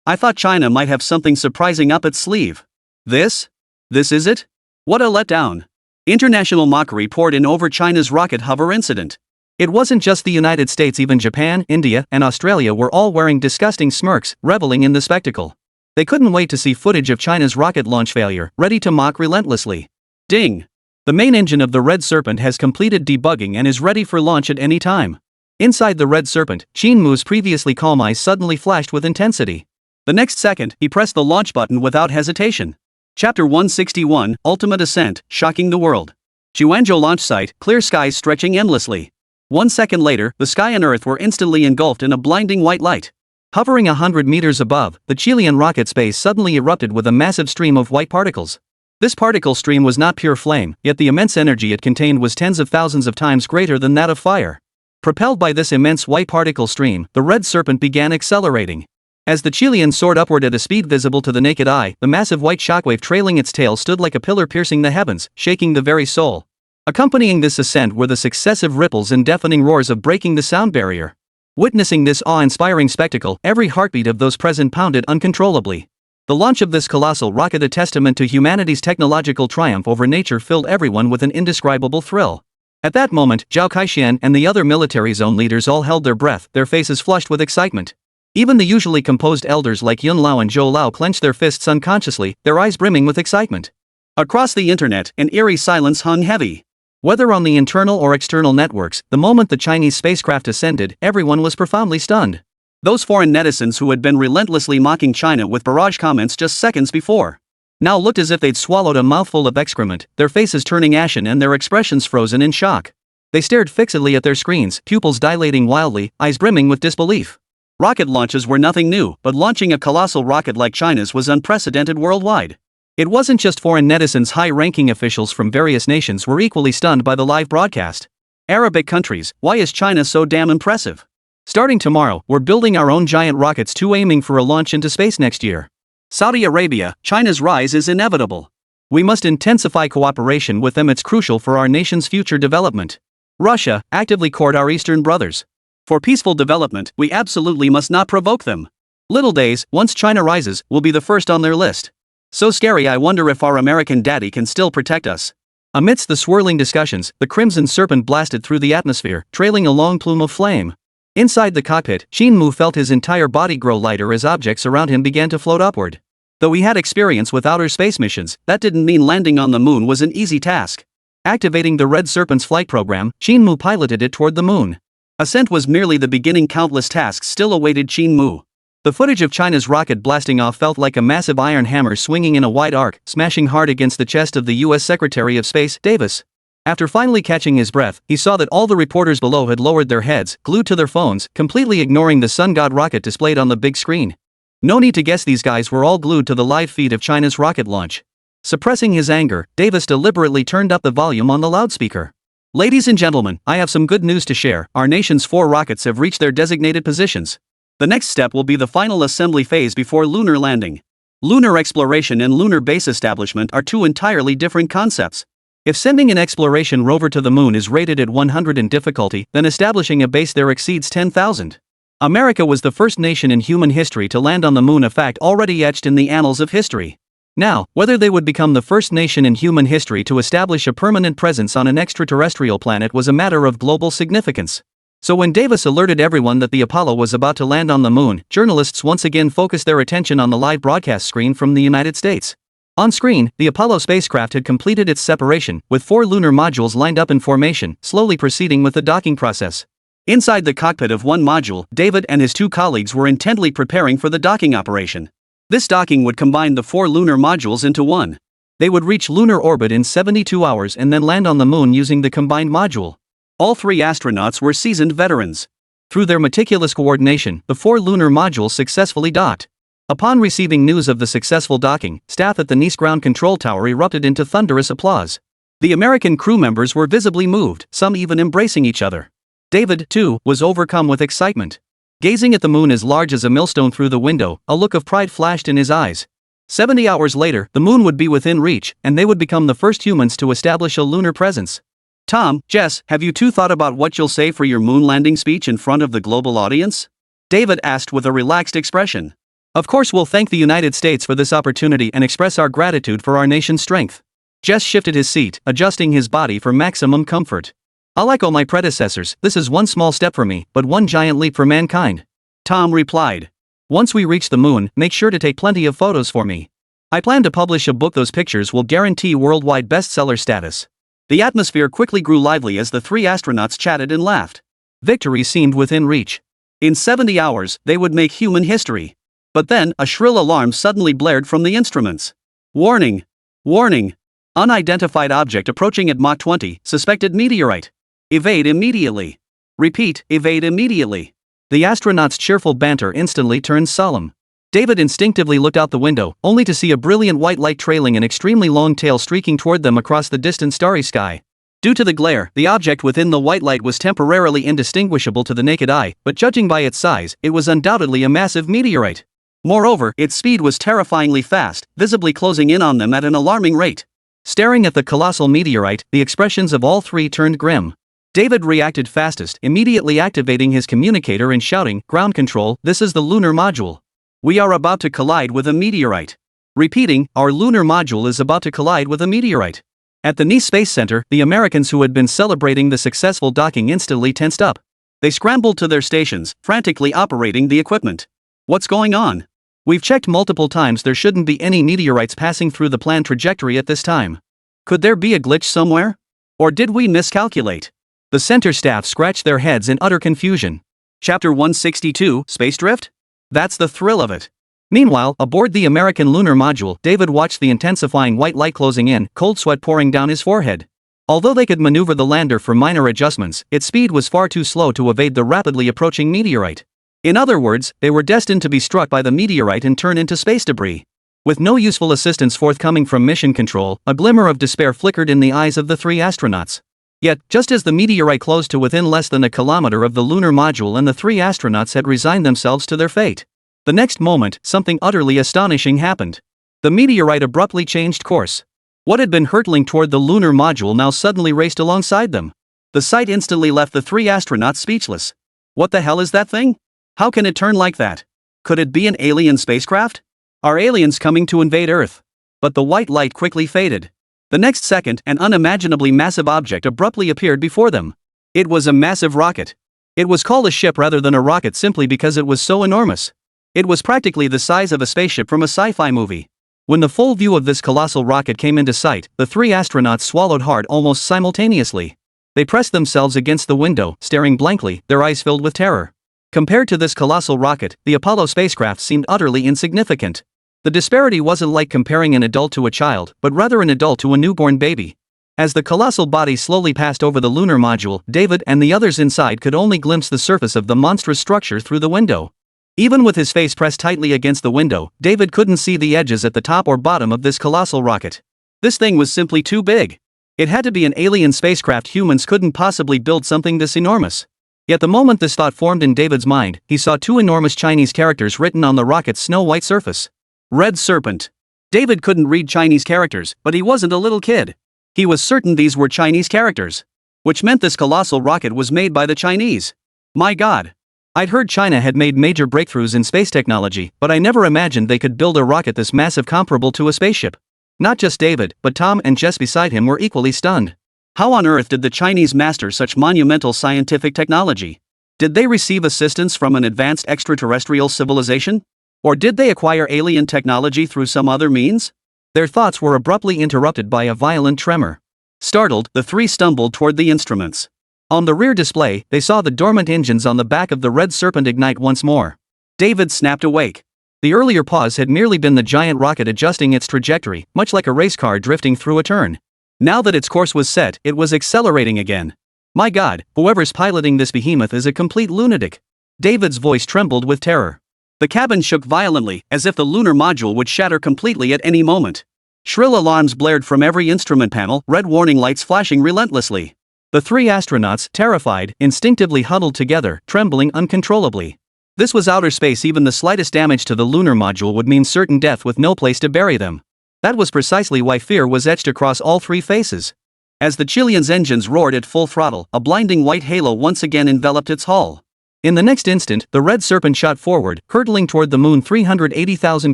I thought China might have something surprising up its sleeve. This is it? What a letdown. International mockery poured in over China's rocket hover incident. It wasn't just the United States, even Japan, India, and Australia were all wearing disgusting smirks, reveling in the spectacle. They couldn't wait to see footage of China's rocket launch failure, ready to mock relentlessly. Ding! The main engine of the Red Serpent has completed debugging and is ready for launch at any time. Inside the Red Serpent, Qin Mu's previously calm eyes suddenly flashed with intensity. The next second, he pressed the launch button without hesitation. Chapter 161, Ultimate Ascent, Shocking the World. Guangzhou launch site, clear skies stretching endlessly. 1 second later, the sky and earth were instantly engulfed in a blinding white light. Hovering 100 meters above, the Chilean rocket space suddenly erupted with a massive stream of white particles. This particle stream was not pure flame, yet the immense energy it contained was tens of thousands of times greater than that of fire. Propelled by this immense white particle stream, the Red Serpent began accelerating. As the Chilean soared upward at a speed visible to the naked eye, the massive white shockwave trailing its tail stood like a pillar piercing the heavens, shaking the very soul. Accompanying this ascent were the successive ripples and deafening roars of breaking the sound barrier. Witnessing this awe-inspiring spectacle, every heartbeat of those present pounded uncontrollably. The launch of this colossal rocket, a testament to humanity's technological triumph over nature, filled everyone with an indescribable thrill. At that moment, Zhao Kaishan and the other military zone leaders all held their breath, their faces flushed with excitement. Even the usually composed elders like Yun Lao and Zhou Lao clenched their fists unconsciously, their eyes brimming with excitement. Across the internet, an eerie silence hung heavy. Whether on the internal or external networks, the moment the Chinese spacecraft ascended, everyone was profoundly stunned. Those foreign netizens who had been relentlessly mocking China with barrage comments just seconds before now looked as if they'd swallowed a mouthful of excrement, their faces turning ashen and their expressions frozen in shock. They stared fixedly at their screens, pupils dilating wildly, eyes brimming with disbelief. Rocket launches were nothing new, but launching a colossal rocket like China's was unprecedented worldwide. It wasn't just foreign netizens, high-ranking officials from various nations were equally stunned by the live broadcast. Arabic countries, why is China so damn impressive? Starting tomorrow, we're building our own giant rockets too, aiming for a launch into space next year. Saudi Arabia, China's rise is inevitable. We must intensify cooperation with them, it's crucial for our nation's future development. Russia, actively court our eastern brothers. For peaceful development, we absolutely must not provoke them. Little days, once China rises, will be the first on their list. So scary, I wonder if our American daddy can still protect us. Amidst the swirling discussions, the Crimson Serpent blasted through the atmosphere, trailing a long plume of flame. Inside the cockpit, Qin Mu felt his entire body grow lighter as objects around him began to float upward. Though he had experience with outer space missions, that didn't mean landing on the moon was an easy task. Activating the Red Serpent's flight program, Qin Mu piloted it toward the moon. Ascent was merely the beginning, countless tasks still awaited Qin Mu. The footage of China's rocket blasting off felt like a massive iron hammer swinging in a wide arc, smashing hard against the chest of the U.S. Secretary of Space, Davis. After finally catching his breath, he saw that all the reporters below had lowered their heads, glued to their phones, completely ignoring the sun god rocket displayed on the big screen. No need to guess, these guys were all glued to the live feed of China's rocket launch. Suppressing his anger, Davis deliberately turned up the volume on the loudspeaker. Ladies and gentlemen, I have some good news to share. Our nation's 4 rockets have reached their designated positions. The next step will be the final assembly phase before lunar landing. Lunar exploration and lunar base establishment are 2 entirely different concepts. If sending an exploration rover to the moon is rated at 100 in difficulty, then establishing a base there exceeds 10,000. America was the first nation in human history to land on the moon, a fact already etched in the annals of history. Now, whether they would become the first nation in human history to establish a permanent presence on an extraterrestrial planet was a matter of global significance. So when Davis alerted everyone that the Apollo was about to land on the moon, journalists once again focused their attention on the live broadcast screen from the United States. On screen, the Apollo spacecraft had completed its separation, with 4 lunar modules lined up in formation, slowly proceeding with the docking process. Inside the cockpit of one module, David and his 2 colleagues were intently preparing for the docking operation. This docking would combine the 4 lunar modules into one. They would reach lunar orbit in 72 hours and then land on the moon using the combined module. All 3 astronauts were seasoned veterans. Through their meticulous coordination, the 4 lunar modules successfully docked. Upon receiving news of the successful docking, staff at the Nice ground control tower erupted into thunderous applause. The American crew members were visibly moved, some even embracing each other. David, too, was overcome with excitement. Gazing at the moon as large as a millstone through the window, a look of pride flashed in his eyes. 70 hours later, the moon would be within reach, and they would become the first humans to establish a lunar presence. Tom, Jess, have you 2 thought about what you'll say for your moon landing speech in front of the global audience? David asked with a relaxed expression. Of course we'll thank the United States for this opportunity and express our gratitude for our nation's strength. Jess shifted his seat, adjusting his body for maximum comfort. Like all my predecessors, this is one small step for me, but one giant leap for mankind. Tom replied. Once we reach the moon, make sure to take plenty of photos for me. I plan to publish a book. Those pictures will guarantee worldwide bestseller status. The atmosphere quickly grew lively as the 3 astronauts chatted and laughed. Victory seemed within reach. In 70 hours, they would make human history. But then, a shrill alarm suddenly blared from the instruments. Warning! Warning! Unidentified object approaching at Mach 20, suspected meteorite. Evade immediately. Repeat, evade immediately. The astronauts' cheerful banter instantly turned solemn. David instinctively looked out the window, only to see a brilliant white light trailing an extremely long tail streaking toward them across the distant starry sky. Due to the glare, the object within the white light was temporarily indistinguishable to the naked eye, but judging by its size, it was undoubtedly a massive meteorite. Moreover, its speed was terrifyingly fast, visibly closing in on them at an alarming rate. Staring at the colossal meteorite, the expressions of all 3 turned grim. David reacted fastest, immediately activating his communicator and shouting, "Ground control, this is the lunar module. We are about to collide with a meteorite." Repeating, "Our lunar module is about to collide with a meteorite." At the Nice Space Center, the Americans who had been celebrating the successful docking instantly tensed up. They scrambled to their stations, frantically operating the equipment. "What's going on? We've checked multiple times. There shouldn't be any meteorites passing through the planned trajectory at this time. Could there be a glitch somewhere? Or did we miscalculate?" The center staff scratched their heads in utter confusion. Chapter 162, Space Drift? That's the thrill of it. Meanwhile, aboard the American lunar module, David watched the intensifying white light closing in, cold sweat pouring down his forehead. Although they could maneuver the lander for minor adjustments, its speed was far too slow to evade the rapidly approaching meteorite. In other words, they were destined to be struck by the meteorite and turn into space debris. With no useful assistance forthcoming from mission control, a glimmer of despair flickered in the eyes of the 3 astronauts. Yet, just as the meteorite closed to within less than a kilometer of the lunar module and the 3 astronauts had resigned themselves to their fate, the next moment, something utterly astonishing happened. The meteorite abruptly changed course. What had been hurtling toward the lunar module now suddenly raced alongside them. The sight instantly left the 3 astronauts speechless. What the hell is that thing? How can it turn like that? Could it be an alien spacecraft? Are aliens coming to invade Earth? But the white light quickly faded. The next second, an unimaginably massive object abruptly appeared before them. It was a massive rocket. It was called a ship rather than a rocket simply because it was so enormous. It was practically the size of a spaceship from a sci-fi movie. When the full view of this colossal rocket came into sight, the 3 astronauts swallowed hard almost simultaneously. They pressed themselves against the window, staring blankly, their eyes filled with terror. Compared to this colossal rocket, the Apollo spacecraft seemed utterly insignificant. The disparity wasn't like comparing an adult to a child, but rather an adult to a newborn baby. As the colossal body slowly passed over the lunar module, David and the others inside could only glimpse the surface of the monstrous structure through the window. Even with his face pressed tightly against the window, David couldn't see the edges at the top or bottom of this colossal rocket. This thing was simply too big. It had to be an alien spacecraft. Humans couldn't possibly build something this enormous. Yet the moment this thought formed in David's mind, he saw 2 enormous Chinese characters written on the rocket's snow-white surface. Red Serpent. David couldn't read Chinese characters, but he wasn't a little kid. He was certain these were Chinese characters. Which meant this colossal rocket was made by the Chinese. My God. I'd heard China had made major breakthroughs in space technology, but I never imagined they could build a rocket this massive comparable to a spaceship. Not just David, but Tom and Jess beside him were equally stunned. How on earth did the Chinese master such monumental scientific technology? Did they receive assistance from an advanced extraterrestrial civilization? Or did they acquire alien technology through some other means? Their thoughts were abruptly interrupted by a violent tremor. Startled, the three stumbled toward the instruments. On the rear display, they saw the dormant engines on the back of the Red Serpent ignite once more. David snapped awake. The earlier pause had merely been the giant rocket adjusting its trajectory, much like a race car drifting through a turn. Now that its course was set, it was accelerating again. My God, whoever's piloting this behemoth is a complete lunatic. David's voice trembled with terror. The cabin shook violently, as if the lunar module would shatter completely at any moment. Shrill alarms blared from every instrument panel, red warning lights flashing relentlessly. The three astronauts, terrified, instinctively huddled together, trembling uncontrollably. This was outer space. Even the slightest damage to the lunar module would mean certain death with no place to bury them. That was precisely why fear was etched across all three faces. As the Chilean's engines roared at full throttle, a blinding white halo once again enveloped its hull. In the next instant, the Red Serpent shot forward, hurtling toward the moon 380,000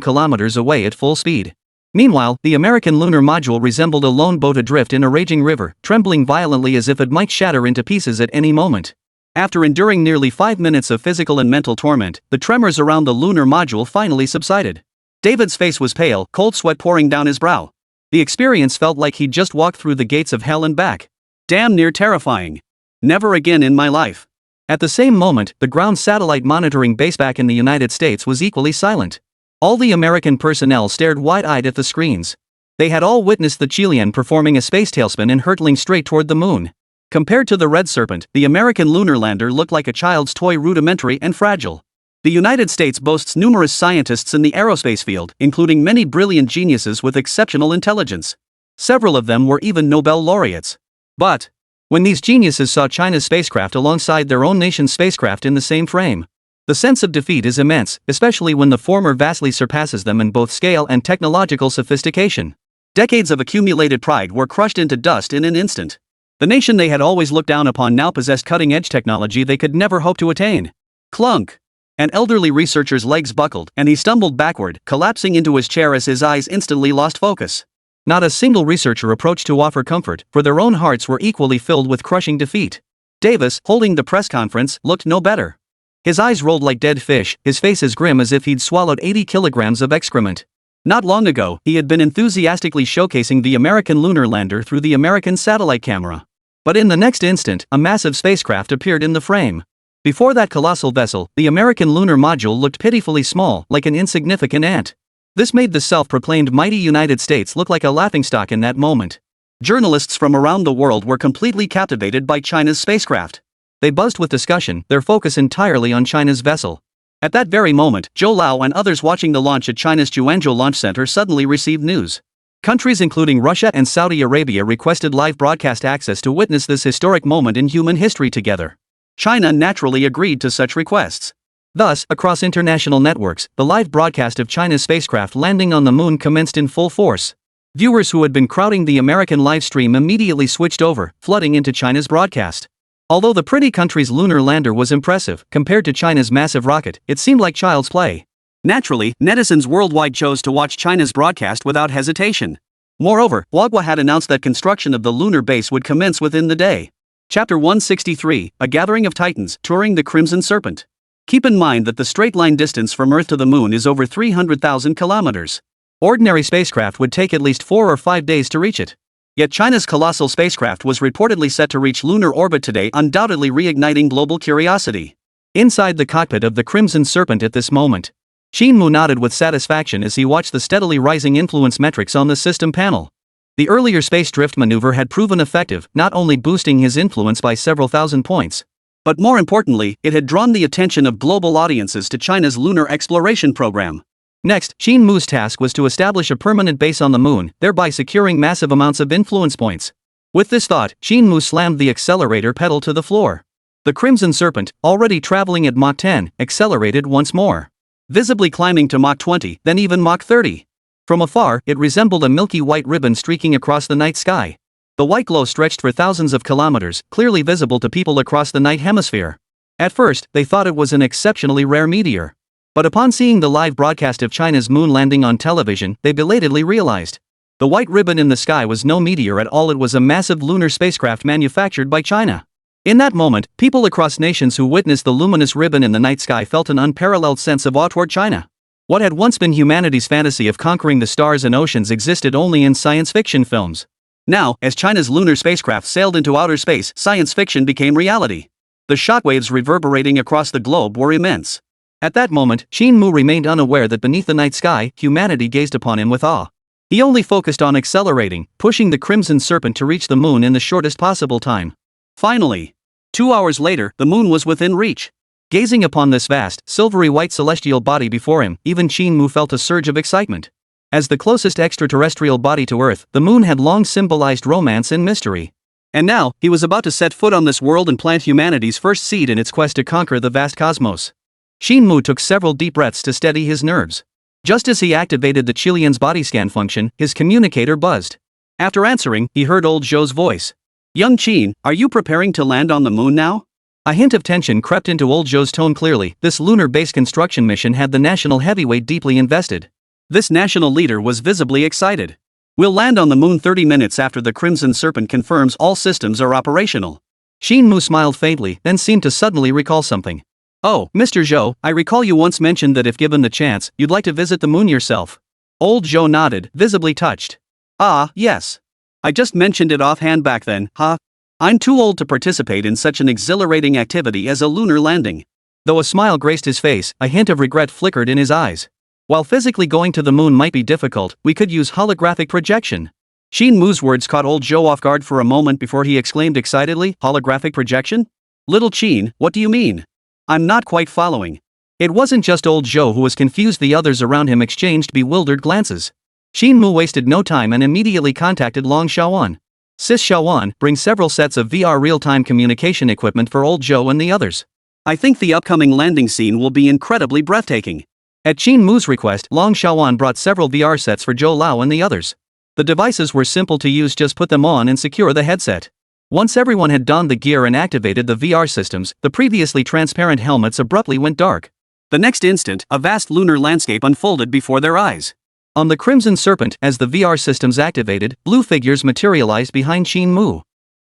kilometers away at full speed. Meanwhile, the American lunar module resembled a lone boat adrift in a raging river, trembling violently as if it might shatter into pieces at any moment. After enduring nearly 5 minutes of physical and mental torment, the tremors around the lunar module finally subsided. David's face was pale, cold sweat pouring down his brow. The experience felt like he'd just walked through the gates of hell and back. Damn near terrifying. Never again in my life. At the same moment, the ground satellite monitoring base back in the United States was equally silent. All the American personnel stared wide-eyed at the screens. They had all witnessed the Chilean performing a space tailspin and hurtling straight toward the moon. Compared to the Red Serpent, the American lunar lander looked like a child's toy, rudimentary and fragile. The United States boasts numerous scientists in the aerospace field, including many brilliant geniuses with exceptional intelligence. Several of them were even Nobel laureates. But when these geniuses saw China's spacecraft alongside their own nation's spacecraft in the same frame, the sense of defeat is immense, especially when the former vastly surpasses them in both scale and technological sophistication. Decades of accumulated pride were crushed into dust in an instant. The nation they had always looked down upon now possessed cutting-edge technology they could never hope to attain. Clunk! An elderly researcher's legs buckled, and he stumbled backward, collapsing into his chair as his eyes instantly lost focus. Not a single researcher approached to offer comfort, for their own hearts were equally filled with crushing defeat. Davis, holding the press conference, looked no better. His eyes rolled like dead fish, his face as grim as if he'd swallowed 80 kilograms of excrement. Not long ago, he had been enthusiastically showcasing the American lunar lander through the American satellite camera. But in the next instant, a massive spacecraft appeared in the frame. Before that colossal vessel, the American lunar module looked pitifully small, like an insignificant ant. This made the self-proclaimed mighty United States look like a laughingstock in that moment. Journalists from around the world were completely captivated by China's spacecraft. They buzzed with discussion, their focus entirely on China's vessel. At that very moment, Zhou Lao and others watching the launch at China's Guangzhou Launch Center suddenly received news. Countries including Russia and Saudi Arabia requested live broadcast access to witness this historic moment in human history together. China naturally agreed to such requests. Thus, across international networks, the live broadcast of China's spacecraft landing on the moon commenced in full force. Viewers who had been crowding the American live stream immediately switched over, flooding into China's broadcast. Although the pretty country's lunar lander was impressive, compared to China's massive rocket, it seemed like child's play. Naturally, netizens worldwide chose to watch China's broadcast without hesitation. Moreover, Manhwa had announced that construction of the lunar base would commence within the day. Chapter 163, A Gathering of Titans, Touring the Crimson Serpent. Keep in mind that the straight-line distance from Earth to the Moon is over 300,000 kilometers. Ordinary spacecraft would take at least 4 or 5 days to reach it. Yet China's colossal spacecraft was reportedly set to reach lunar orbit today, undoubtedly reigniting global curiosity. Inside the cockpit of the Crimson Serpent at this moment, Qin Mu nodded with satisfaction as he watched the steadily rising influence metrics on the system panel. The earlier space drift maneuver had proven effective, not only boosting his influence by several thousand points, but more importantly, it had drawn the attention of global audiences to China's lunar exploration program. Next, Qin Mu's task was to establish a permanent base on the moon, thereby securing massive amounts of influence points. With this thought, Qin Mu slammed the accelerator pedal to the floor. The Crimson Serpent, already traveling at Mach 10, accelerated once more, visibly climbing to Mach 20, then even Mach 30. From afar, it resembled a milky white ribbon streaking across the night sky. The white glow stretched for thousands of kilometers, clearly visible to people across the night hemisphere. At first, they thought it was an exceptionally rare meteor. But upon seeing the live broadcast of China's moon landing on television, they belatedly realized the white ribbon in the sky was no meteor at all. It was a massive lunar spacecraft manufactured by China. In that moment, people across nations who witnessed the luminous ribbon in the night sky felt an unparalleled sense of awe toward China. What had once been humanity's fantasy of conquering the stars and oceans existed only in science fiction films. Now, as China's lunar spacecraft sailed into outer space, science fiction became reality. The shockwaves reverberating across the globe were immense. At that moment, Qin Mu remained unaware that beneath the night sky, humanity gazed upon him with awe. He only focused on accelerating, pushing the Crimson Serpent to reach the moon in the shortest possible time. Finally, 2 hours later, the moon was within reach. Gazing upon this vast, silvery white celestial body before him, even Qin Mu felt a surge of excitement. As the closest extraterrestrial body to Earth, the moon had long symbolized romance and mystery. And now, he was about to set foot on this world and plant humanity's first seed in its quest to conquer the vast cosmos. Qin Mu took several deep breaths to steady his nerves. Just as he activated the Chilean's body scan function, his communicator buzzed. After answering, he heard old Zhou's voice. "Young Qin, are you preparing to land on the moon now?" A hint of tension crept into old Zhou's tone. Clearly, this lunar base construction mission had the national heavyweight deeply invested. This national leader was visibly excited. "We'll land on the moon 30 minutes after the Crimson Serpent confirms all systems are operational." Qin Mu smiled faintly, then seemed to suddenly recall something. "Oh, Mr. Zhou, I recall you once mentioned that if given the chance, you'd like to visit the moon yourself." Old Zhou nodded, visibly touched. "Ah, yes. I just mentioned it offhand back then, huh? I'm too old to participate in such an exhilarating activity as a lunar landing." Though a smile graced his face, a hint of regret flickered in his eyes. "While physically going to the moon might be difficult, we could use holographic projection." Qin Mu's words caught old Zhou off guard for a moment before he exclaimed excitedly, "Holographic projection? Little Qin, what do you mean? I'm not quite following." It wasn't just old Zhou who was confused. The others around him exchanged bewildered glances. Qin Mu wasted no time and immediately contacted Long Xiaowan. "Sis Xiaowan, bring several sets of VR real-time communication equipment for old Zhou and the others. I think the upcoming landing scene will be incredibly breathtaking." At Qin Mu's request, Long Xiaowan brought several VR sets for Zhou Lao and the others. The devices were simple to use. Just put them on and secure the headset. Once everyone had donned the gear and activated the VR systems, the previously transparent helmets abruptly went dark. The next instant, a vast lunar landscape unfolded before their eyes. On the Crimson Serpent, as the VR systems activated, blue figures materialized behind Qin Mu.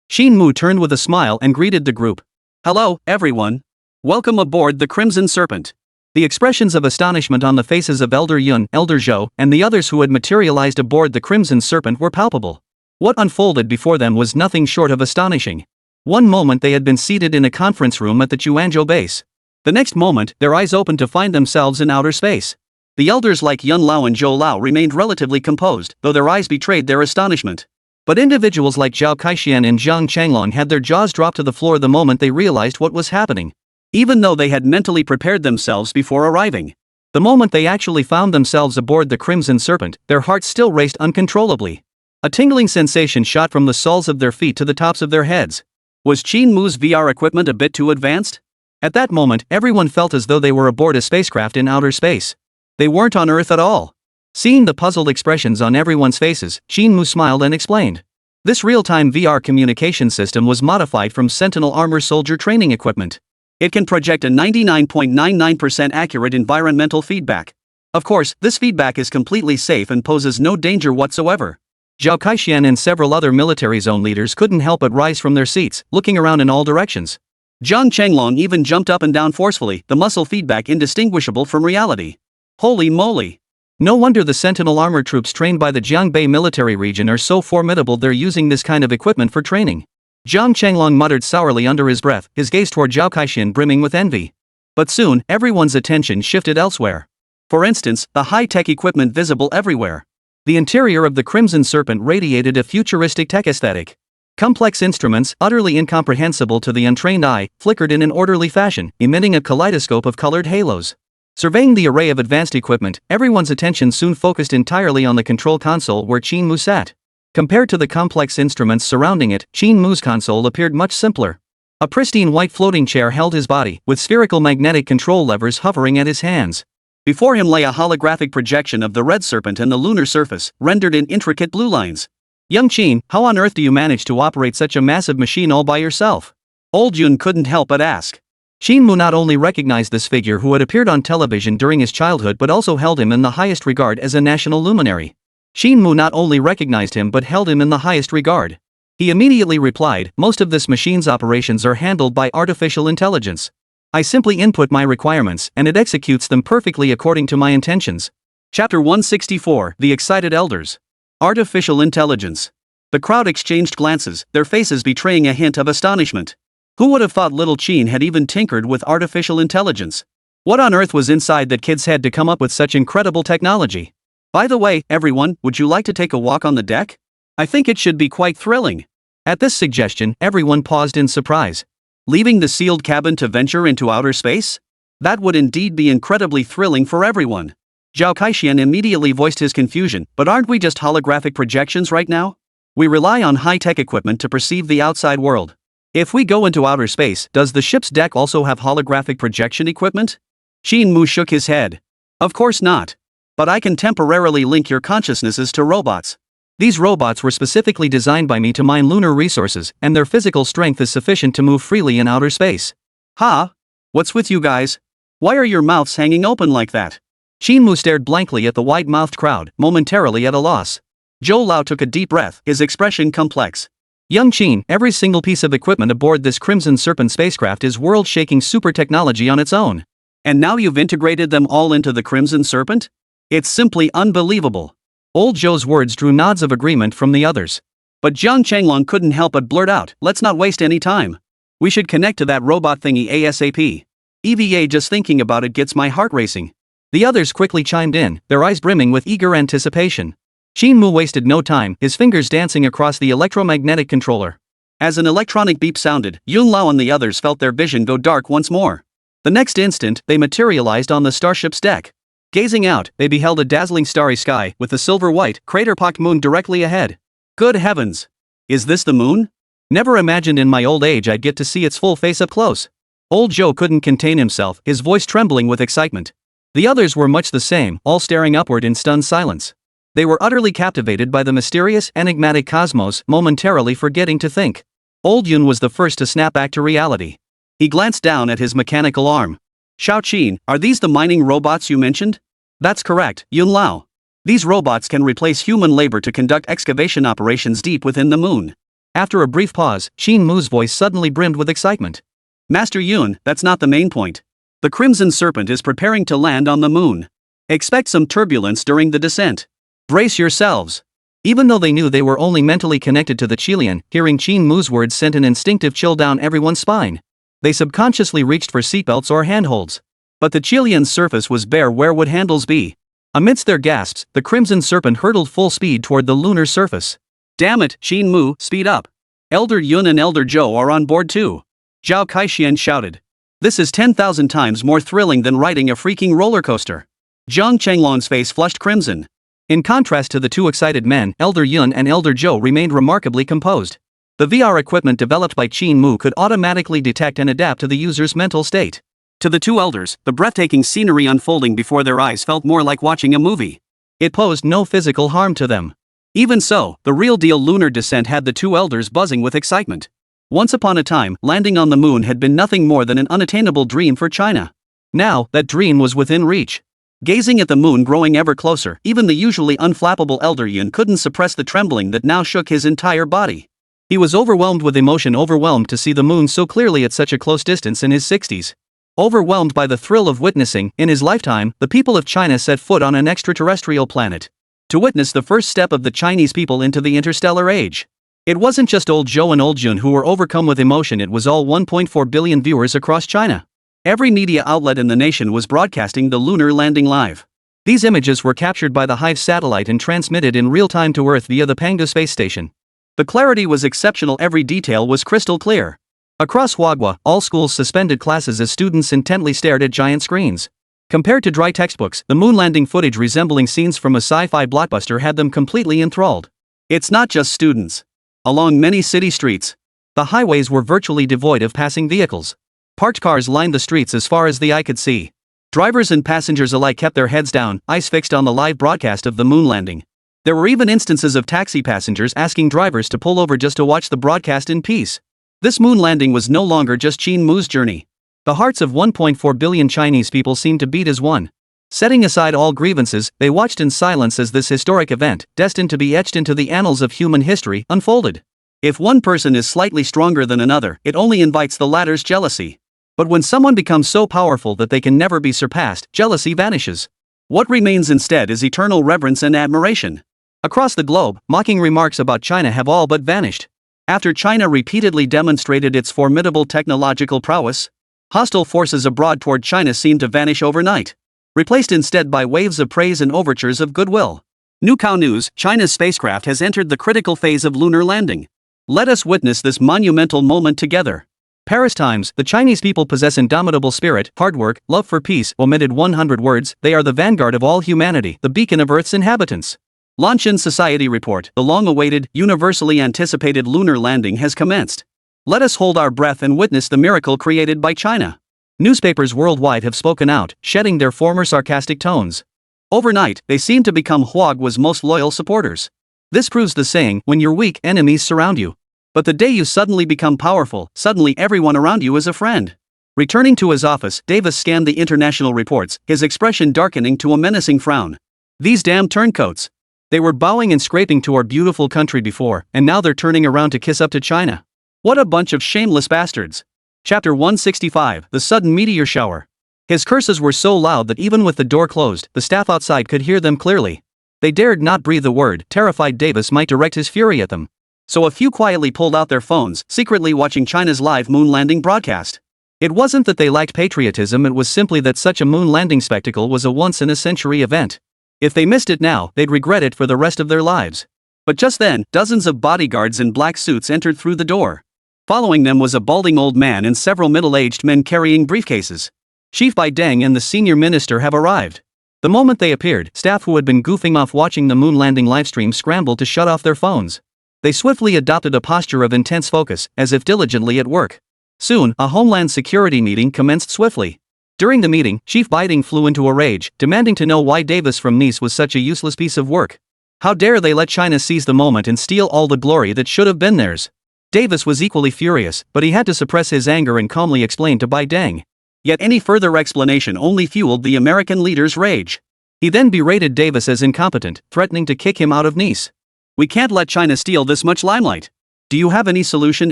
Qin Mu turned with a smile and greeted the group. "Hello, everyone. Welcome aboard the Crimson Serpent." The expressions of astonishment on the faces of Elder Yun, Elder Zhou, and the others who had materialized aboard the Crimson Serpent were palpable. What unfolded before them was nothing short of astonishing. One moment they had been seated in a conference room at the Chuanzhou base. The next moment, their eyes opened to find themselves in outer space. The elders like Yun Lao and Zhou Lao remained relatively composed, though their eyes betrayed their astonishment. But individuals like Zhao Kaixian and Zhang Changlong had their jaws drop to the floor the moment they realized what was happening. Even though they had mentally prepared themselves before arriving. The moment they actually found themselves aboard the Crimson Serpent, their hearts still raced uncontrollably. A tingling sensation shot from the soles of their feet to the tops of their heads. Was Qin Mu's VR equipment a bit too advanced? At that moment, everyone felt as though they were aboard a spacecraft in outer space. They weren't on Earth at all. Seeing the puzzled expressions on everyone's faces, Qin Mu smiled and explained. This real-time VR communication system was modified from Sentinel armor soldier training equipment. It can project a 99.99% accurate environmental feedback. Of course, this feedback is completely safe and poses no danger whatsoever. Zhao Kaixian and several other military zone leaders couldn't help but rise from their seats, looking around in all directions. Zhang Changlong even jumped up and down forcefully, the muscle feedback indistinguishable from reality. Holy moly! No wonder the Sentinel armor troops trained by the Jiangbei military region are so formidable. They're using this kind of equipment for training. Zhang Changlong muttered sourly under his breath, his gaze toward Zhao Kaixian brimming with envy. But soon, everyone's attention shifted elsewhere. For instance, the high-tech equipment visible everywhere. The interior of the Crimson Serpent radiated a futuristic tech aesthetic. Complex instruments, utterly incomprehensible to the untrained eye, flickered in an orderly fashion, emitting a kaleidoscope of colored halos. Surveying the array of advanced equipment, everyone's attention soon focused entirely on the control console where Qin Mu sat. Compared to the complex instruments surrounding it, Qin Mu's console appeared much simpler. A pristine white floating chair held his body, with spherical magnetic control levers hovering at his hands. Before him lay a holographic projection of the red serpent and the lunar surface, rendered in intricate blue lines. "Young Qin, how on earth do you manage to operate such a massive machine all by yourself?" Old Yun couldn't help but ask. Qin Mu not only recognized this figure who had appeared on television during his childhood but also held him in the highest regard as a national luminary. Qin Mu not only recognized him but held him in the highest regard. He immediately replied, most of this machine's operations are handled by artificial intelligence. I simply input my requirements and it executes them perfectly according to my intentions. Chapter 164, The Excited Elders. Artificial Intelligence. The crowd exchanged glances, their faces betraying a hint of astonishment. Who would have thought little Qin had even tinkered with artificial intelligence? What on earth was inside that kid's head to come up with such incredible technology? By the way, everyone, would you like to take a walk on the deck? I think it should be quite thrilling. At this suggestion, everyone paused in surprise. Leaving the sealed cabin to venture into outer space? That would indeed be incredibly thrilling for everyone. Zhao Kaixian immediately voiced his confusion, but aren't we just holographic projections right now? We rely on high-tech equipment to perceive the outside world. If we go into outer space, does the ship's deck also have holographic projection equipment? Qin Mu shook his head. Of course not. But I can temporarily link your consciousnesses to robots. These robots were specifically designed by me to mine lunar resources, and their physical strength is sufficient to move freely in outer space. Ha! What's with you guys? Why are your mouths hanging open like that? Qin Mu stared blankly at the wide-mouthed crowd, momentarily at a loss. Zhou Lao took a deep breath, his expression complex. Young Qin, every single piece of equipment aboard this Crimson Serpent spacecraft is world-shaking super technology on its own. And now you've integrated them all into the Crimson Serpent? It's simply unbelievable. Old Zhou's words drew nods of agreement from the others. But Jiang Changlong couldn't help but blurt out, let's not waste any time. We should connect to that robot thingy ASAP. EVA, just thinking about it gets my heart racing. The others quickly chimed in, their eyes brimming with eager anticipation. Qin Mu wasted no time, his fingers dancing across the electromagnetic controller. As an electronic beep sounded, Yun Lao and the others felt their vision go dark once more. The next instant, they materialized on the starship's deck. Gazing out, they beheld a dazzling starry sky with the silver-white, crater-pocked moon directly ahead. Good heavens! Is this the moon? Never imagined in my old age I'd get to see its full face up close. Old Zhou couldn't contain himself, his voice trembling with excitement. The others were much the same, all staring upward in stunned silence. They were utterly captivated by the mysterious, enigmatic cosmos, momentarily forgetting to think. Old Yun was the first to snap back to reality. He glanced down at his mechanical arm. Xiao Qin, are these the mining robots you mentioned? That's correct, Yun Lao. These robots can replace human labor to conduct excavation operations deep within the moon. After a brief pause, Qin Mu's voice suddenly brimmed with excitement. Master Yun, that's not the main point. The Crimson Serpent is preparing to land on the moon. Expect some turbulence during the descent. Brace yourselves. Even though they knew they were only mentally connected to the Qilian, hearing Qin Mu's words sent an instinctive chill down everyone's spine. They subconsciously reached for seatbelts or handholds. But the Qilian's surface was bare. Where would handles be? Amidst their gasps, the Crimson Serpent hurtled full speed toward the lunar surface. Damn it, Qin Mu, speed up. Elder Yun and Elder Zhou are on board too. Zhao Kaixian shouted. This is 10,000 times more thrilling than riding a freaking roller coaster. Jiang Changlong's face flushed crimson. In contrast to the two excited men, Elder Yun and Elder Zhou remained remarkably composed. The VR equipment developed by Qin Mu could automatically detect and adapt to the user's mental state. To the two elders, the breathtaking scenery unfolding before their eyes felt more like watching a movie. It posed no physical harm to them. Even so, the real-deal lunar descent had the two elders buzzing with excitement. Once upon a time, landing on the moon had been nothing more than an unattainable dream for China. Now, that dream was within reach. Gazing at the moon growing ever closer, even the usually unflappable Elder Yun couldn't suppress the trembling that now shook his entire body. He was overwhelmed with emotion, overwhelmed to see the moon so clearly at such a close distance in his 60s. Overwhelmed by the thrill of witnessing, in his lifetime, the people of China set foot on an extraterrestrial planet. To witness the first step of the Chinese people into the interstellar age. It wasn't just old Zhou and old Jun who were overcome with emotion, it was all 1.4 billion viewers across China. Every media outlet in the nation was broadcasting the lunar landing live. These images were captured by the Hive satellite and transmitted in real time to Earth via the Pangdu space station. The clarity was exceptional, every detail was crystal clear. Across Huaghua, all schools suspended classes as students intently stared at giant screens. Compared to dry textbooks, the moon landing footage resembling scenes from a sci-fi blockbuster had them completely enthralled. It's not just students. Along many city streets, the highways were virtually devoid of passing vehicles. Parked cars lined the streets as far as the eye could see. Drivers and passengers alike kept their heads down, eyes fixed on the live broadcast of the moon landing. There were even instances of taxi passengers asking drivers to pull over just to watch the broadcast in peace. This moon landing was no longer just Qin Mu's journey. The hearts of 1.4 billion Chinese people seemed to beat as one. Setting aside all grievances, they watched in silence as this historic event, destined to be etched into the annals of human history, unfolded. If one person is slightly stronger than another, it only invites the latter's jealousy. But when someone becomes so powerful that they can never be surpassed, jealousy vanishes. What remains instead is eternal reverence and admiration. Across the globe, mocking remarks about China have all but vanished. After China repeatedly demonstrated its formidable technological prowess, hostile forces abroad toward China seemed to vanish overnight, replaced instead by waves of praise and overtures of goodwill. New Cow News: China's spacecraft has entered the critical phase of lunar landing. Let us witness this monumental moment together. Paris Times: the Chinese people possess indomitable spirit, hard work, love for peace, omitted 100 words, they are the vanguard of all humanity, the beacon of Earth's inhabitants. Lanchin Society Report: the long-awaited, universally anticipated lunar landing has commenced. Let us hold our breath and witness the miracle created by China. Newspapers worldwide have spoken out, shedding their former sarcastic tones. Overnight, they seem to become Huagua's most loyal supporters. This proves the saying, when you're weak, enemies surround you. But the day you suddenly become powerful, suddenly everyone around you is a friend. Returning to his office, Davis scanned the international reports, his expression darkening to a menacing frown. These damn turncoats. They were bowing and scraping to our beautiful country before, and now they're turning around to kiss up to China. What a bunch of shameless bastards. Chapter 165: The Sudden Meteor Shower. His curses were so loud that even with the door closed, the staff outside could hear them clearly. They dared not breathe a word, terrified Davis might direct his fury at them. So a few quietly pulled out their phones, secretly watching China's live moon landing broadcast. It wasn't that they lacked patriotism, it was simply that such a moon landing spectacle was a once-in-a-century event. If they missed it now, they'd regret it for the rest of their lives. But just then, dozens of bodyguards in black suits entered through the door. Following them was a balding old man and several middle-aged men carrying briefcases. Chief Bai Deng and the senior minister have arrived. The moment they appeared, staff who had been goofing off watching the moon landing livestream scrambled to shut off their phones. They swiftly adopted a posture of intense focus, as if diligently at work. Soon, a Homeland Security meeting commenced swiftly. During the meeting, Chief Bai Deng flew into a rage, demanding to know why Davis from Nice was such a useless piece of work. How dare they let China seize the moment and steal all the glory that should have been theirs? Davis was equally furious, but he had to suppress his anger and calmly explain to Bai Deng. Yet any further explanation only fueled the American leader's rage. He then berated Davis as incompetent, threatening to kick him out of Nice. We can't let China steal this much limelight. Do you have any solution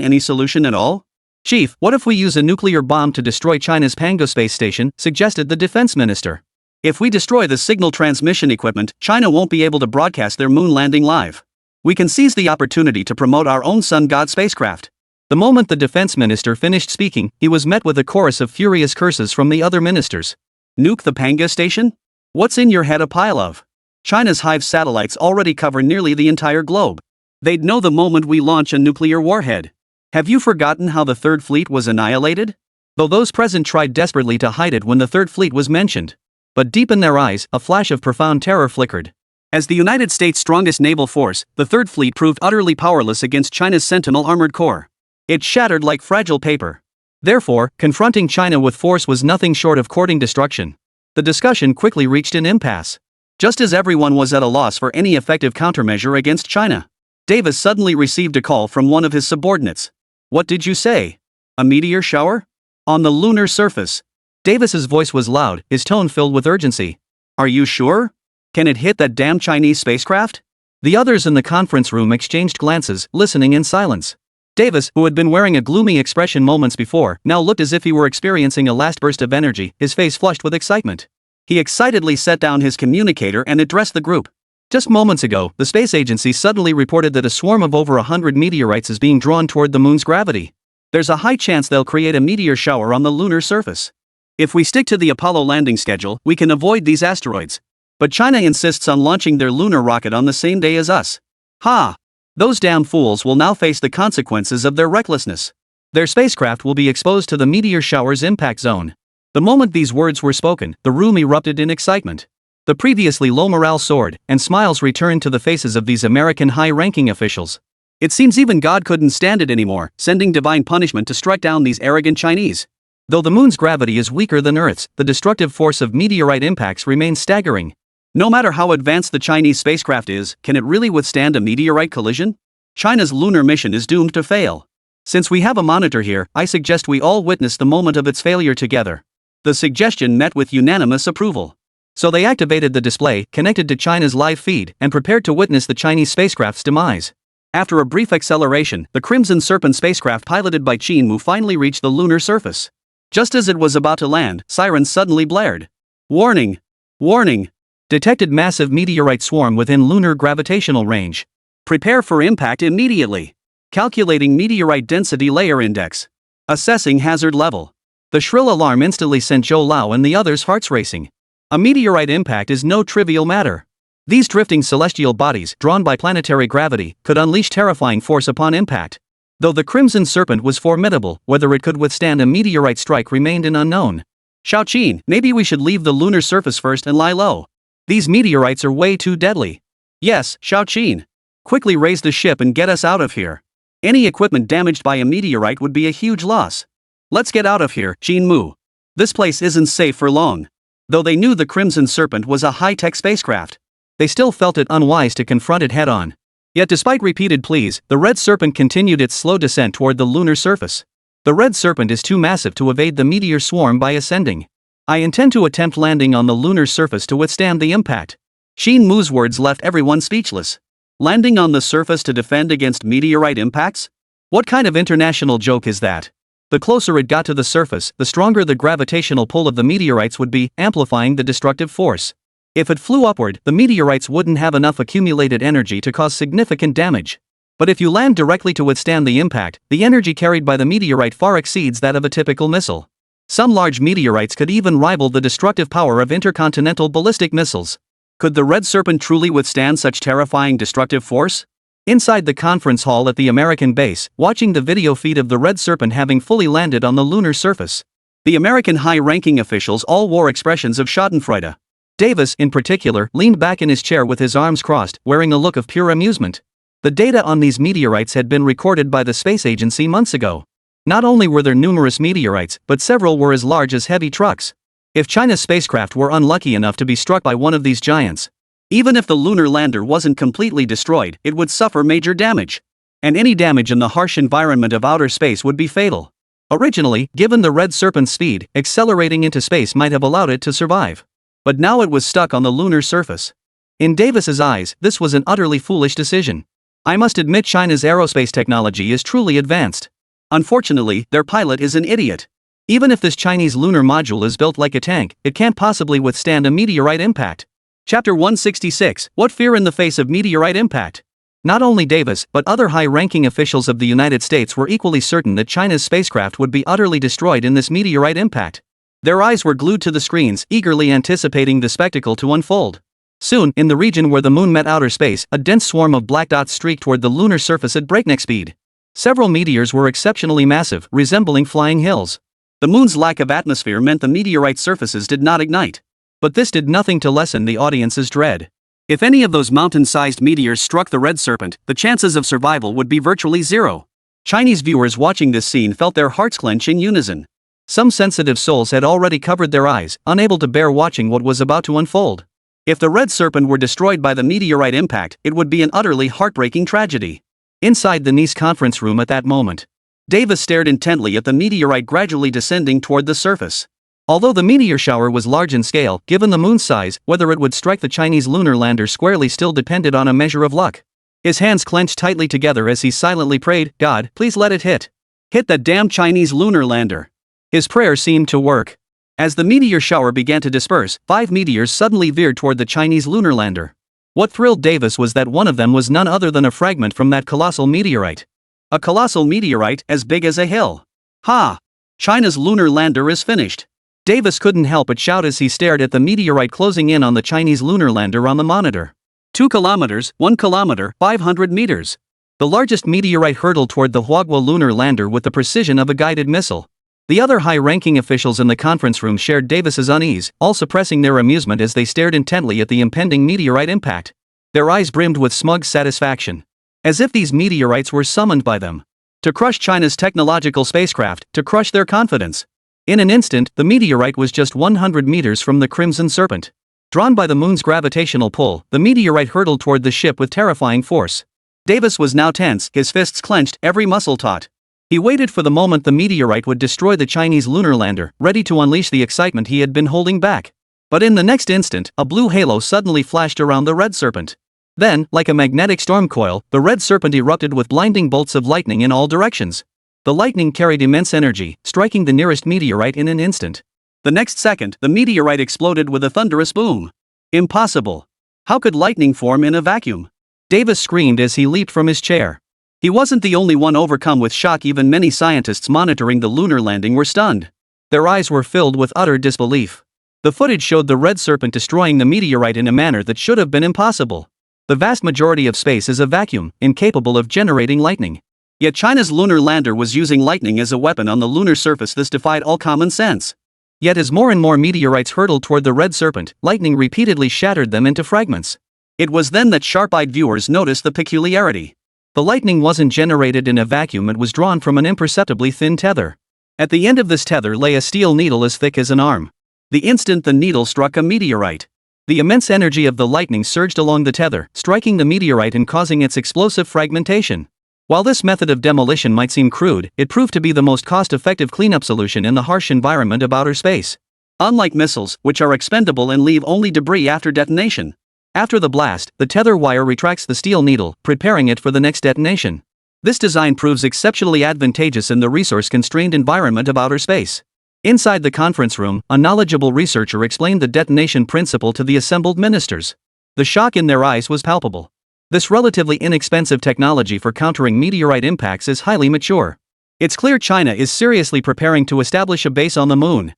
at all? Chief, what if we use a nuclear bomb to destroy China's Pango space station, suggested the defense minister. If we destroy the signal transmission equipment, China won't be able to broadcast their moon landing live. We can seize the opportunity to promote our own sun god spacecraft. The moment the defense minister finished speaking, he was met with a chorus of furious curses from the other ministers. Nuke the Pango station? What's in your head a pile of? China's Hive satellites already cover nearly the entire globe. They'd know the moment we launch a nuclear warhead. Have you forgotten how the Third Fleet was annihilated? Though those present tried desperately to hide it when the Third Fleet was mentioned. But deep in their eyes, a flash of profound terror flickered. As the United States' strongest naval force, the Third Fleet proved utterly powerless against China's Sentinel armored corps. It shattered like fragile paper. Therefore, confronting China with force was nothing short of courting destruction. The discussion quickly reached an impasse. Just as everyone was at a loss for any effective countermeasure against China, Davis suddenly received a call from one of his subordinates. What did you say? A meteor shower? On the lunar surface. Davis's voice was loud, his tone filled with urgency. Are you sure? Can it hit that damn Chinese spacecraft? The others in the conference room exchanged glances, listening in silence. Davis, who had been wearing a gloomy expression moments before, now looked as if he were experiencing a last burst of energy, his face flushed with excitement. He excitedly set down his communicator and addressed the group. Just moments ago, the space agency suddenly reported that a swarm of over 100 meteorites is being drawn toward the moon's gravity. There's a high chance they'll create a meteor shower on the lunar surface. If we stick to the Apollo landing schedule, we can avoid these asteroids. But China insists on launching their lunar rocket on the same day as us. Ha! Those damn fools will now face the consequences of their recklessness. Their spacecraft will be exposed to the meteor shower's impact zone. The moment these words were spoken, the room erupted in excitement. The previously low morale soared, and smiles returned to the faces of these American high-ranking officials. It seems even God couldn't stand it anymore, sending divine punishment to strike down these arrogant Chinese. Though the moon's gravity is weaker than Earth's, the destructive force of meteorite impacts remains staggering. No matter how advanced the Chinese spacecraft is, can it really withstand a meteorite collision? China's lunar mission is doomed to fail. Since we have a monitor here, I suggest we all witness the moment of its failure together. The suggestion met with unanimous approval. So they activated the display, connected to China's live feed, and prepared to witness the Chinese spacecraft's demise. After a brief acceleration, the Crimson Serpent spacecraft piloted by Qin Mu finally reached the lunar surface. Just as it was about to land, sirens suddenly blared. Warning! Warning! Detected massive meteorite swarm within lunar gravitational range. Prepare for impact immediately. Calculating meteorite density layer index. Assessing hazard level. The shrill alarm instantly sent Zhou Lao and the others' hearts racing. A meteorite impact is no trivial matter. These drifting celestial bodies, drawn by planetary gravity, could unleash terrifying force upon impact. Though the Crimson Serpent was formidable, whether it could withstand a meteorite strike remained an unknown. Xiaoqin, maybe we should leave the lunar surface first and lie low. These meteorites are way too deadly. Yes, Xiaoqin. Quickly raise the ship and get us out of here. Any equipment damaged by a meteorite would be a huge loss. Let's get out of here, Qin Mu. This place isn't safe for long. Though they knew the Crimson Serpent was a high-tech spacecraft, they still felt it unwise to confront it head-on. Yet despite repeated pleas, the Red Serpent continued its slow descent toward the lunar surface. The Red Serpent is too massive to evade the meteor swarm by ascending. I intend to attempt landing on the lunar surface to withstand the impact. Qin Mu's words left everyone speechless. Landing on the surface to defend against meteorite impacts? What kind of international joke is that? The closer it got to the surface, the stronger the gravitational pull of the meteorites would be, amplifying the destructive force. If it flew upward, the meteorites wouldn't have enough accumulated energy to cause significant damage. But if you land directly to withstand the impact, the energy carried by the meteorite far exceeds that of a typical missile. Some large meteorites could even rival the destructive power of intercontinental ballistic missiles. Could the Red Serpent truly withstand such terrifying destructive force? Inside the conference hall at the American base, watching the video feed of the Red Serpent having fully landed on the lunar surface, the American high-ranking officials all wore expressions of schadenfreude. Davis, in particular, leaned back in his chair with his arms crossed, wearing a look of pure amusement. The data on these meteorites had been recorded by the space agency months ago. Not only were there numerous meteorites, but several were as large as heavy trucks. If China's spacecraft were unlucky enough to be struck by one of these giants, even if the lunar lander wasn't completely destroyed, it would suffer major damage. And any damage in the harsh environment of outer space would be fatal. Originally, given the Red Serpent's speed, accelerating into space might have allowed it to survive. But now it was stuck on the lunar surface. In Davis's eyes, this was an utterly foolish decision. I must admit China's aerospace technology is truly advanced. Unfortunately, their pilot is an idiot. Even if this Chinese lunar module is built like a tank, it can't possibly withstand a meteorite impact. Chapter 166, What Fear in the Face of Meteorite Impact? Not only Davis, but other high-ranking officials of the United States were equally certain that China's spacecraft would be utterly destroyed in this meteorite impact. Their eyes were glued to the screens, eagerly anticipating the spectacle to unfold. Soon, in the region where the moon met outer space, a dense swarm of black dots streaked toward the lunar surface at breakneck speed. Several meteors were exceptionally massive, resembling flying hills. The moon's lack of atmosphere meant the meteorite surfaces did not ignite. But this did nothing to lessen the audience's dread. If any of those mountain-sized meteors struck the Red Serpent, the chances of survival would be virtually zero. Chinese viewers watching this scene felt their hearts clench in unison. Some sensitive souls had already covered their eyes, unable to bear watching what was about to unfold. If the Red Serpent were destroyed by the meteorite impact, it would be an utterly heartbreaking tragedy. Inside the Nice conference room at that moment, Davis stared intently at the meteorite gradually descending toward the surface. Although the meteor shower was large in scale, given the moon's size, whether it would strike the Chinese lunar lander squarely still depended on a measure of luck. His hands clenched tightly together as he silently prayed, "God, please let it hit. Hit that damn Chinese lunar lander." His prayer seemed to work. As the meteor shower began to disperse, 5 meteors suddenly veered toward the Chinese lunar lander. What thrilled Davis was that one of them was none other than a fragment from that colossal meteorite. A colossal meteorite as big as a hill. Ha! China's lunar lander is finished. Davis couldn't help but shout as he stared at the meteorite closing in on the Chinese lunar lander on the monitor. 2 kilometers, 1 kilometer, 500 meters. The largest meteorite hurtled toward the Huagua lunar lander with the precision of a guided missile. The other high-ranking officials in the conference room shared Davis's unease, all suppressing their amusement as they stared intently at the impending meteorite impact. Their eyes brimmed with smug satisfaction. As if these meteorites were summoned by them. To crush China's technological spacecraft, to crush their confidence. In an instant, the meteorite was just 100 meters from the Crimson Serpent. Drawn by the moon's gravitational pull, the meteorite hurtled toward the ship with terrifying force. Davis was now tense, his fists clenched, every muscle taut. He waited for the moment the meteorite would destroy the Chinese lunar lander, ready to unleash the excitement he had been holding back. But in the next instant, a blue halo suddenly flashed around the Red Serpent. Then, like a magnetic storm coil, the red serpent erupted with blinding bolts of lightning in all directions. The lightning carried immense energy, striking the nearest meteorite in an instant. The next second, the meteorite exploded with a thunderous boom. Impossible! How could lightning form in a vacuum? Davis screamed as he leaped from his chair. He wasn't the only one overcome with shock. Even many scientists monitoring the lunar landing were stunned. Their eyes were filled with utter disbelief. The footage showed the red serpent destroying the meteorite in a manner that should have been impossible. The vast majority of space is a vacuum, incapable of generating lightning. Yet China's lunar lander was using lightning as a weapon on the lunar surface. This defied all common sense. Yet as more and more meteorites hurtled toward the red serpent, lightning repeatedly shattered them into fragments. It was then that sharp-eyed viewers noticed the peculiarity. The lightning wasn't generated in a vacuum. It was drawn from an imperceptibly thin tether. At the end of this tether lay a steel needle as thick as an arm. The instant the needle struck a meteorite, the immense energy of the lightning surged along the tether, striking the meteorite and causing its explosive fragmentation. While this method of demolition might seem crude, it proved to be the most cost-effective cleanup solution in the harsh environment of outer space. Unlike missiles, which are expendable and leave only debris after detonation. After the blast, the tether wire retracts the steel needle, preparing it for the next detonation. This design proves exceptionally advantageous in the resource-constrained environment of outer space. Inside the conference room, a knowledgeable researcher explained the detonation principle to the assembled ministers. The shock in their eyes was palpable. This relatively inexpensive technology for countering meteorite impacts is highly mature. It's clear China is seriously preparing to establish a base on the moon.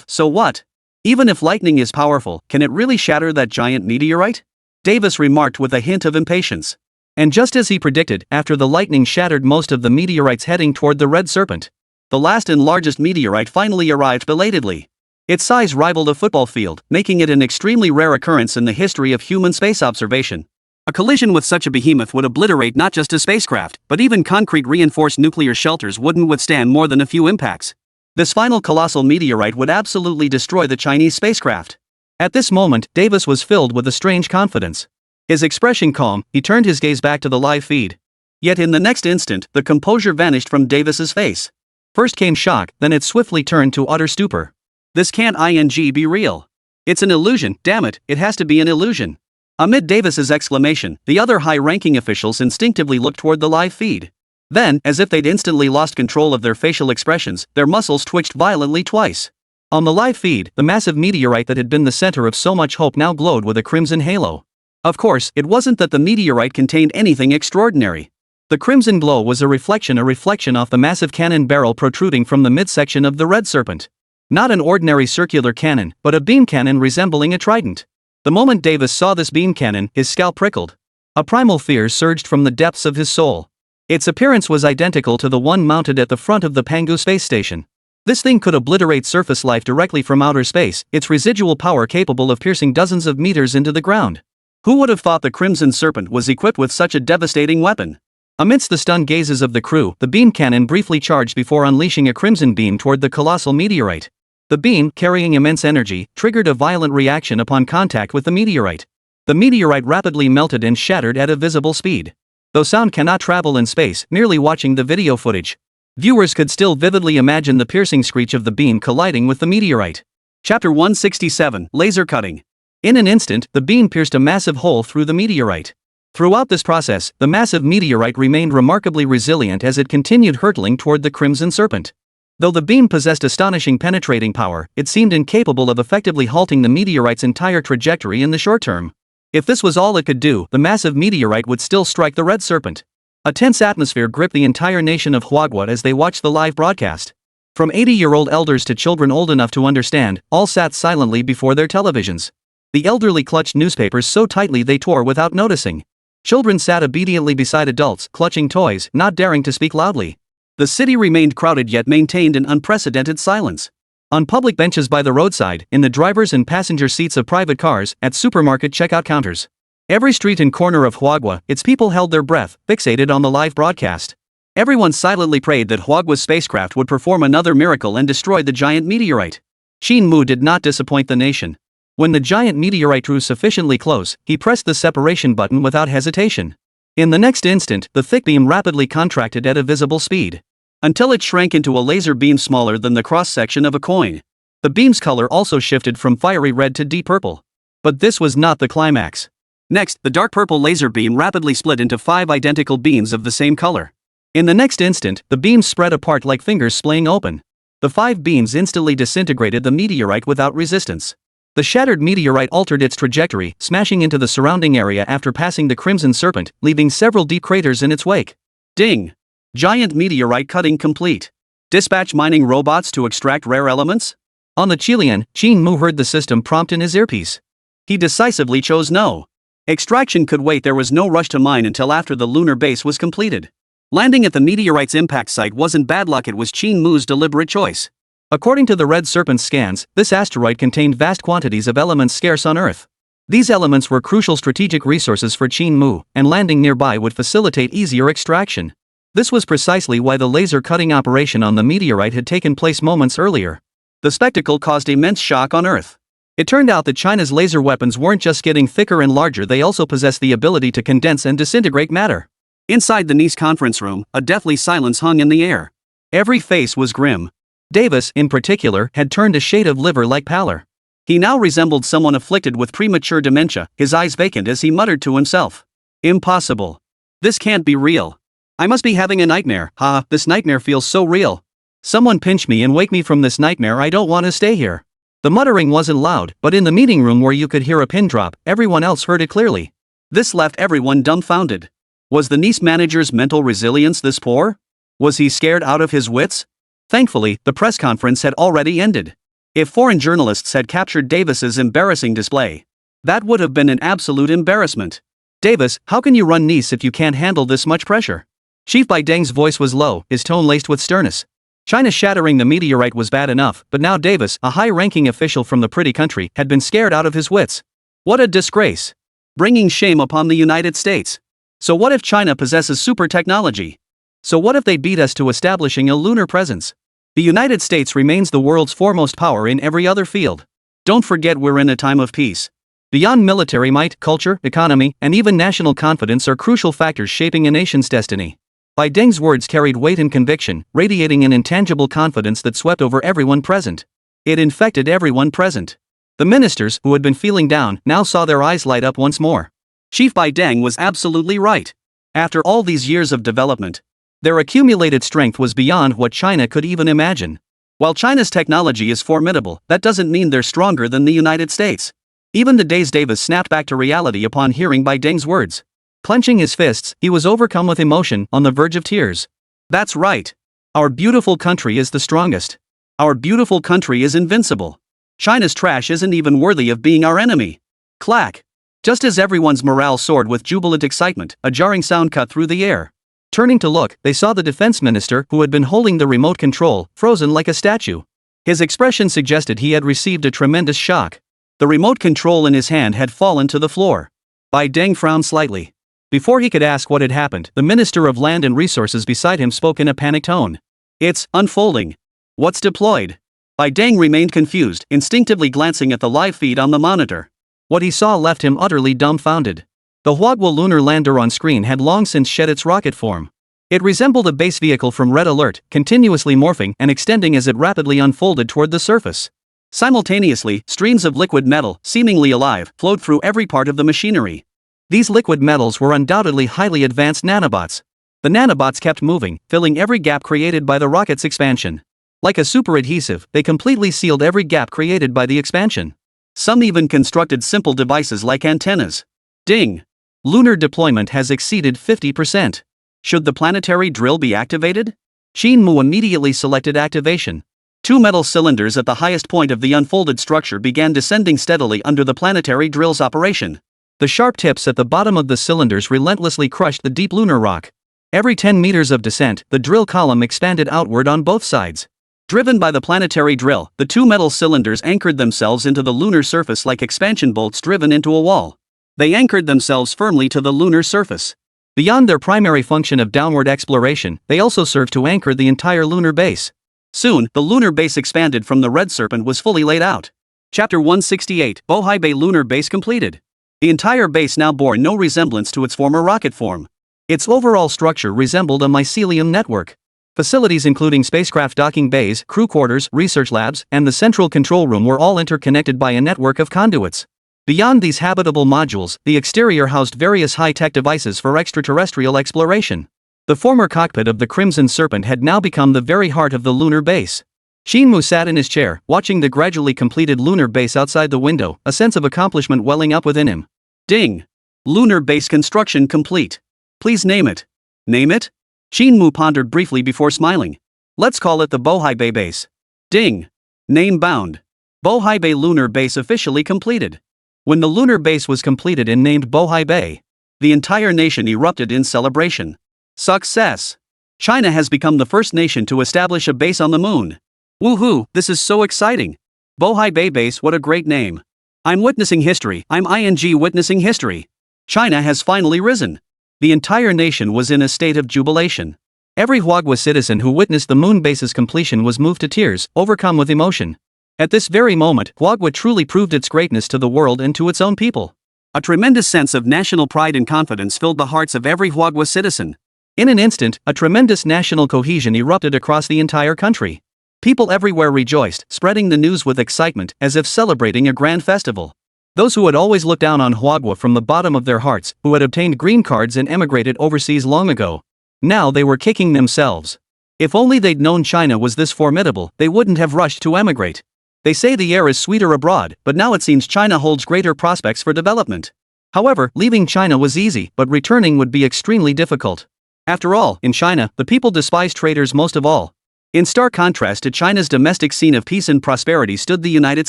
So what? Even if lightning is powerful, can it really shatter that giant meteorite? Davis remarked with a hint of impatience. And just as he predicted, after the lightning shattered most of the meteorites heading toward the red serpent, the last and largest meteorite finally arrived belatedly. Its size rivaled a football field, making it an extremely rare occurrence in the history of human space observation. A collision with such a behemoth would obliterate not just a spacecraft, but even concrete reinforced nuclear shelters wouldn't withstand more than a few impacts. This final colossal meteorite would absolutely destroy the Chinese spacecraft. At this moment, Davis was filled with a strange confidence. His expression calm, he turned his gaze back to the live feed. Yet in the next instant, the composure vanished from Davis's face. First came shock, then it swiftly turned to utter stupor. This can't be real. It's an illusion, damn it, it has to be an illusion. Amid Davis's exclamation, the other high-ranking officials instinctively looked toward the live feed. Then, as if they'd instantly lost control of their facial expressions, their muscles twitched violently twice. On the live feed, the massive meteorite that had been the center of so much hope now glowed with a crimson halo. Of course, it wasn't that the meteorite contained anything extraordinary. The crimson glow was a reflection off the massive cannon barrel protruding from the midsection of the red serpent. Not an ordinary circular cannon, but a beam cannon resembling a trident. The moment Davis saw this beam cannon, his scalp prickled. A primal fear surged from the depths of his soul. Its appearance was identical to the one mounted at the front of the Pangu space station. This thing could obliterate surface life directly from outer space, its residual power capable of piercing dozens of meters into the ground. Who would have thought the Crimson Serpent was equipped with such a devastating weapon? Amidst the stunned gazes of the crew, the beam cannon briefly charged before unleashing a crimson beam toward the colossal meteorite. The beam, carrying immense energy, triggered a violent reaction upon contact with the meteorite. The meteorite rapidly melted and shattered at a visible speed. Though sound cannot travel in space, merely watching the video footage, viewers could still vividly imagine the piercing screech of the beam colliding with the meteorite. Chapter 167, Laser Cutting. In an instant, the beam pierced a massive hole through the meteorite. Throughout this process, the massive meteorite remained remarkably resilient as it continued hurtling toward the Crimson Serpent. Though the beam possessed astonishing penetrating power, it seemed incapable of effectively halting the meteorite's entire trajectory in the short term. If this was all it could do, the massive meteorite would still strike the red serpent. A tense atmosphere gripped the entire nation of Huaguo as they watched the live broadcast. From 80-year-old elders to children old enough to understand, all sat silently before their televisions. The elderly clutched newspapers so tightly they tore without noticing. Children sat obediently beside adults, clutching toys, not daring to speak loudly. The city remained crowded yet maintained an unprecedented silence. On public benches by the roadside, in the driver's and passenger seats of private cars, at supermarket checkout counters. Every street and corner of Huaguo, its people held their breath, fixated on the live broadcast. Everyone silently prayed that Huaguo's spacecraft would perform another miracle and destroy the giant meteorite. Qin Mu did not disappoint the nation. When the giant meteorite drew sufficiently close, he pressed the separation button without hesitation. In the next instant, the thick beam rapidly contracted at a visible speed, until it shrank into a laser beam smaller than the cross-section of a coin. The beam's color also shifted from fiery red to deep purple. But this was not the climax. Next, the dark purple laser beam rapidly split into 5 identical beams of the same color. In the next instant, the beams spread apart like fingers splaying open. The 5 beams instantly disintegrated the meteorite without resistance. The shattered meteorite altered its trajectory, smashing into the surrounding area after passing the Crimson Serpent, leaving several deep craters in its wake. Ding! Giant meteorite cutting complete. Dispatch mining robots to extract rare elements? On the Qilian, Qin Mu heard the system prompt in his earpiece. He decisively chose no. Extraction could wait. There was no rush to mine until after the lunar base was completed. Landing at the meteorite's impact site wasn't bad luck, it was Qin Mu's deliberate choice. According to the Red Serpent's scans, this asteroid contained vast quantities of elements scarce on Earth. These elements were crucial strategic resources for Qin Mu, and landing nearby would facilitate easier extraction. This was precisely why the laser cutting operation on the meteorite had taken place moments earlier. The spectacle caused immense shock on Earth. It turned out that China's laser weapons weren't just getting thicker and larger, they also possessed the ability to condense and disintegrate matter. Inside the Nice conference room, a deathly silence hung in the air. Every face was grim. Davis, in particular, had turned a shade of liver-like pallor. He now resembled someone afflicted with premature dementia, his eyes vacant as he muttered to himself. Impossible. This can't be real. I must be having a nightmare. This nightmare feels so real. Someone pinch me and wake me from this nightmare. I don't want to stay here. The muttering wasn't loud, but in the meeting room where you could hear a pin drop, everyone else heard it clearly. This left everyone dumbfounded. Was the Nice manager's mental resilience this poor? Was he scared out of his wits? Thankfully, the press conference had already ended. If foreign journalists had captured Davis's embarrassing display, that would have been an absolute embarrassment. Davis, how can you run Nice if you can't handle this much pressure? Chief Bai Deng's voice was low, his tone laced with sternness. China shattering the meteorite was bad enough, but now Davis, a high-ranking official from the pretty country, had been scared out of his wits. What a disgrace! Bringing shame upon the United States. So what if China possesses super technology? So what if they beat us to establishing a lunar presence? The United States remains the world's foremost power in every other field. Don't forget, we're in a time of peace. Beyond military might, culture, economy, and even national confidence are crucial factors shaping a nation's destiny. Bai Deng's words carried weight and conviction, radiating an intangible confidence that swept over everyone present. It infected everyone present. The ministers, who had been feeling down, now saw their eyes light up once more. Chief Bai Deng was absolutely right. After all these years of development, their accumulated strength was beyond what China could even imagine. While China's technology is formidable, that doesn't mean they're stronger than the United States. Even the dazed Davis snapped back to reality upon hearing Bai Deng's words. Clenching his fists, he was overcome with emotion, on the verge of tears. That's right. Our beautiful country is the strongest. Our beautiful country is invincible. China's trash isn't even worthy of being our enemy. Clack. Just as everyone's morale soared with jubilant excitement, a jarring sound cut through the air. Turning to look, they saw the defense minister, who had been holding the remote control, frozen like a statue. His expression suggested he had received a tremendous shock. The remote control in his hand had fallen to the floor. Bai Deng frowned slightly. Before he could ask what had happened, the Minister of Land and Resources beside him spoke in a panicked tone. It's unfolding. What's deployed? Bai Deng remained confused, instinctively glancing at the live feed on the monitor. What he saw left him utterly dumbfounded. The Huaguo lunar lander on screen had long since shed its rocket form. It resembled a base vehicle from Red Alert, continuously morphing and extending as it rapidly unfolded toward the surface. Simultaneously, streams of liquid metal, seemingly alive, flowed through every part of the machinery. These liquid metals were undoubtedly highly advanced nanobots. The nanobots kept moving, filling every gap created by the rocket's expansion. Like a super-adhesive, they completely sealed every gap created by the expansion. Some even constructed simple devices like antennas. Ding! Lunar deployment has exceeded 50%. Should the planetary drill be activated? Qin Mu immediately selected activation. 2 metal cylinders at the highest point of the unfolded structure began descending steadily under the planetary drill's operation. The sharp tips at the bottom of the cylinders relentlessly crushed the deep lunar rock. Every 10 meters of descent, the drill column expanded outward on both sides. Driven by the planetary drill, the 2 metal cylinders anchored themselves into the lunar surface like expansion bolts driven into a wall. They anchored themselves firmly to the lunar surface. Beyond their primary function of downward exploration, they also served to anchor the entire lunar base. Soon, the lunar base expanded from the Red Serpent was fully laid out. Chapter 168, Bohai Bay Lunar Base completed. The entire base now bore no resemblance to its former rocket form. Its overall structure resembled a mycelium network. Facilities including spacecraft docking bays, crew quarters, research labs, and the central control room were all interconnected by a network of conduits. Beyond these habitable modules, the exterior housed various high-tech devices for extraterrestrial exploration. The former cockpit of the Crimson Serpent had now become the very heart of the lunar base. Qin Mu sat in his chair, watching the gradually completed lunar base outside the window, a sense of accomplishment welling up within him. Ding! Lunar base construction complete. Please name it. Name it? Qin Mu pondered briefly before smiling. Let's call it the Bohai Bay base. Ding! Name bound. Bohai Bay lunar base officially completed. When the lunar base was completed and named Bohai Bay, the entire nation erupted in celebration. Success! China has become the first nation to establish a base on the moon. Woohoo, this is so exciting! Bohai Bay base, what a great name. I'm witnessing history, I'm witnessing history. China has finally risen. The entire nation was in a state of jubilation. Every Huagua citizen who witnessed the moon base's completion was moved to tears, overcome with emotion. At this very moment, Huagua truly proved its greatness to the world and to its own people. A tremendous sense of national pride and confidence filled the hearts of every Huagua citizen. In an instant, a tremendous national cohesion erupted across the entire country. People everywhere rejoiced, spreading the news with excitement, as if celebrating a grand festival. Those who had always looked down on Huagua from the bottom of their hearts, who had obtained green cards and emigrated overseas long ago, now they were kicking themselves. If only they'd known China was this formidable, they wouldn't have rushed to emigrate. They say the air is sweeter abroad, but now it seems China holds greater prospects for development. However, leaving China was easy, but returning would be extremely difficult. After all, in China, the people despise traitors most of all. In stark contrast to China's domestic scene of peace and prosperity stood the United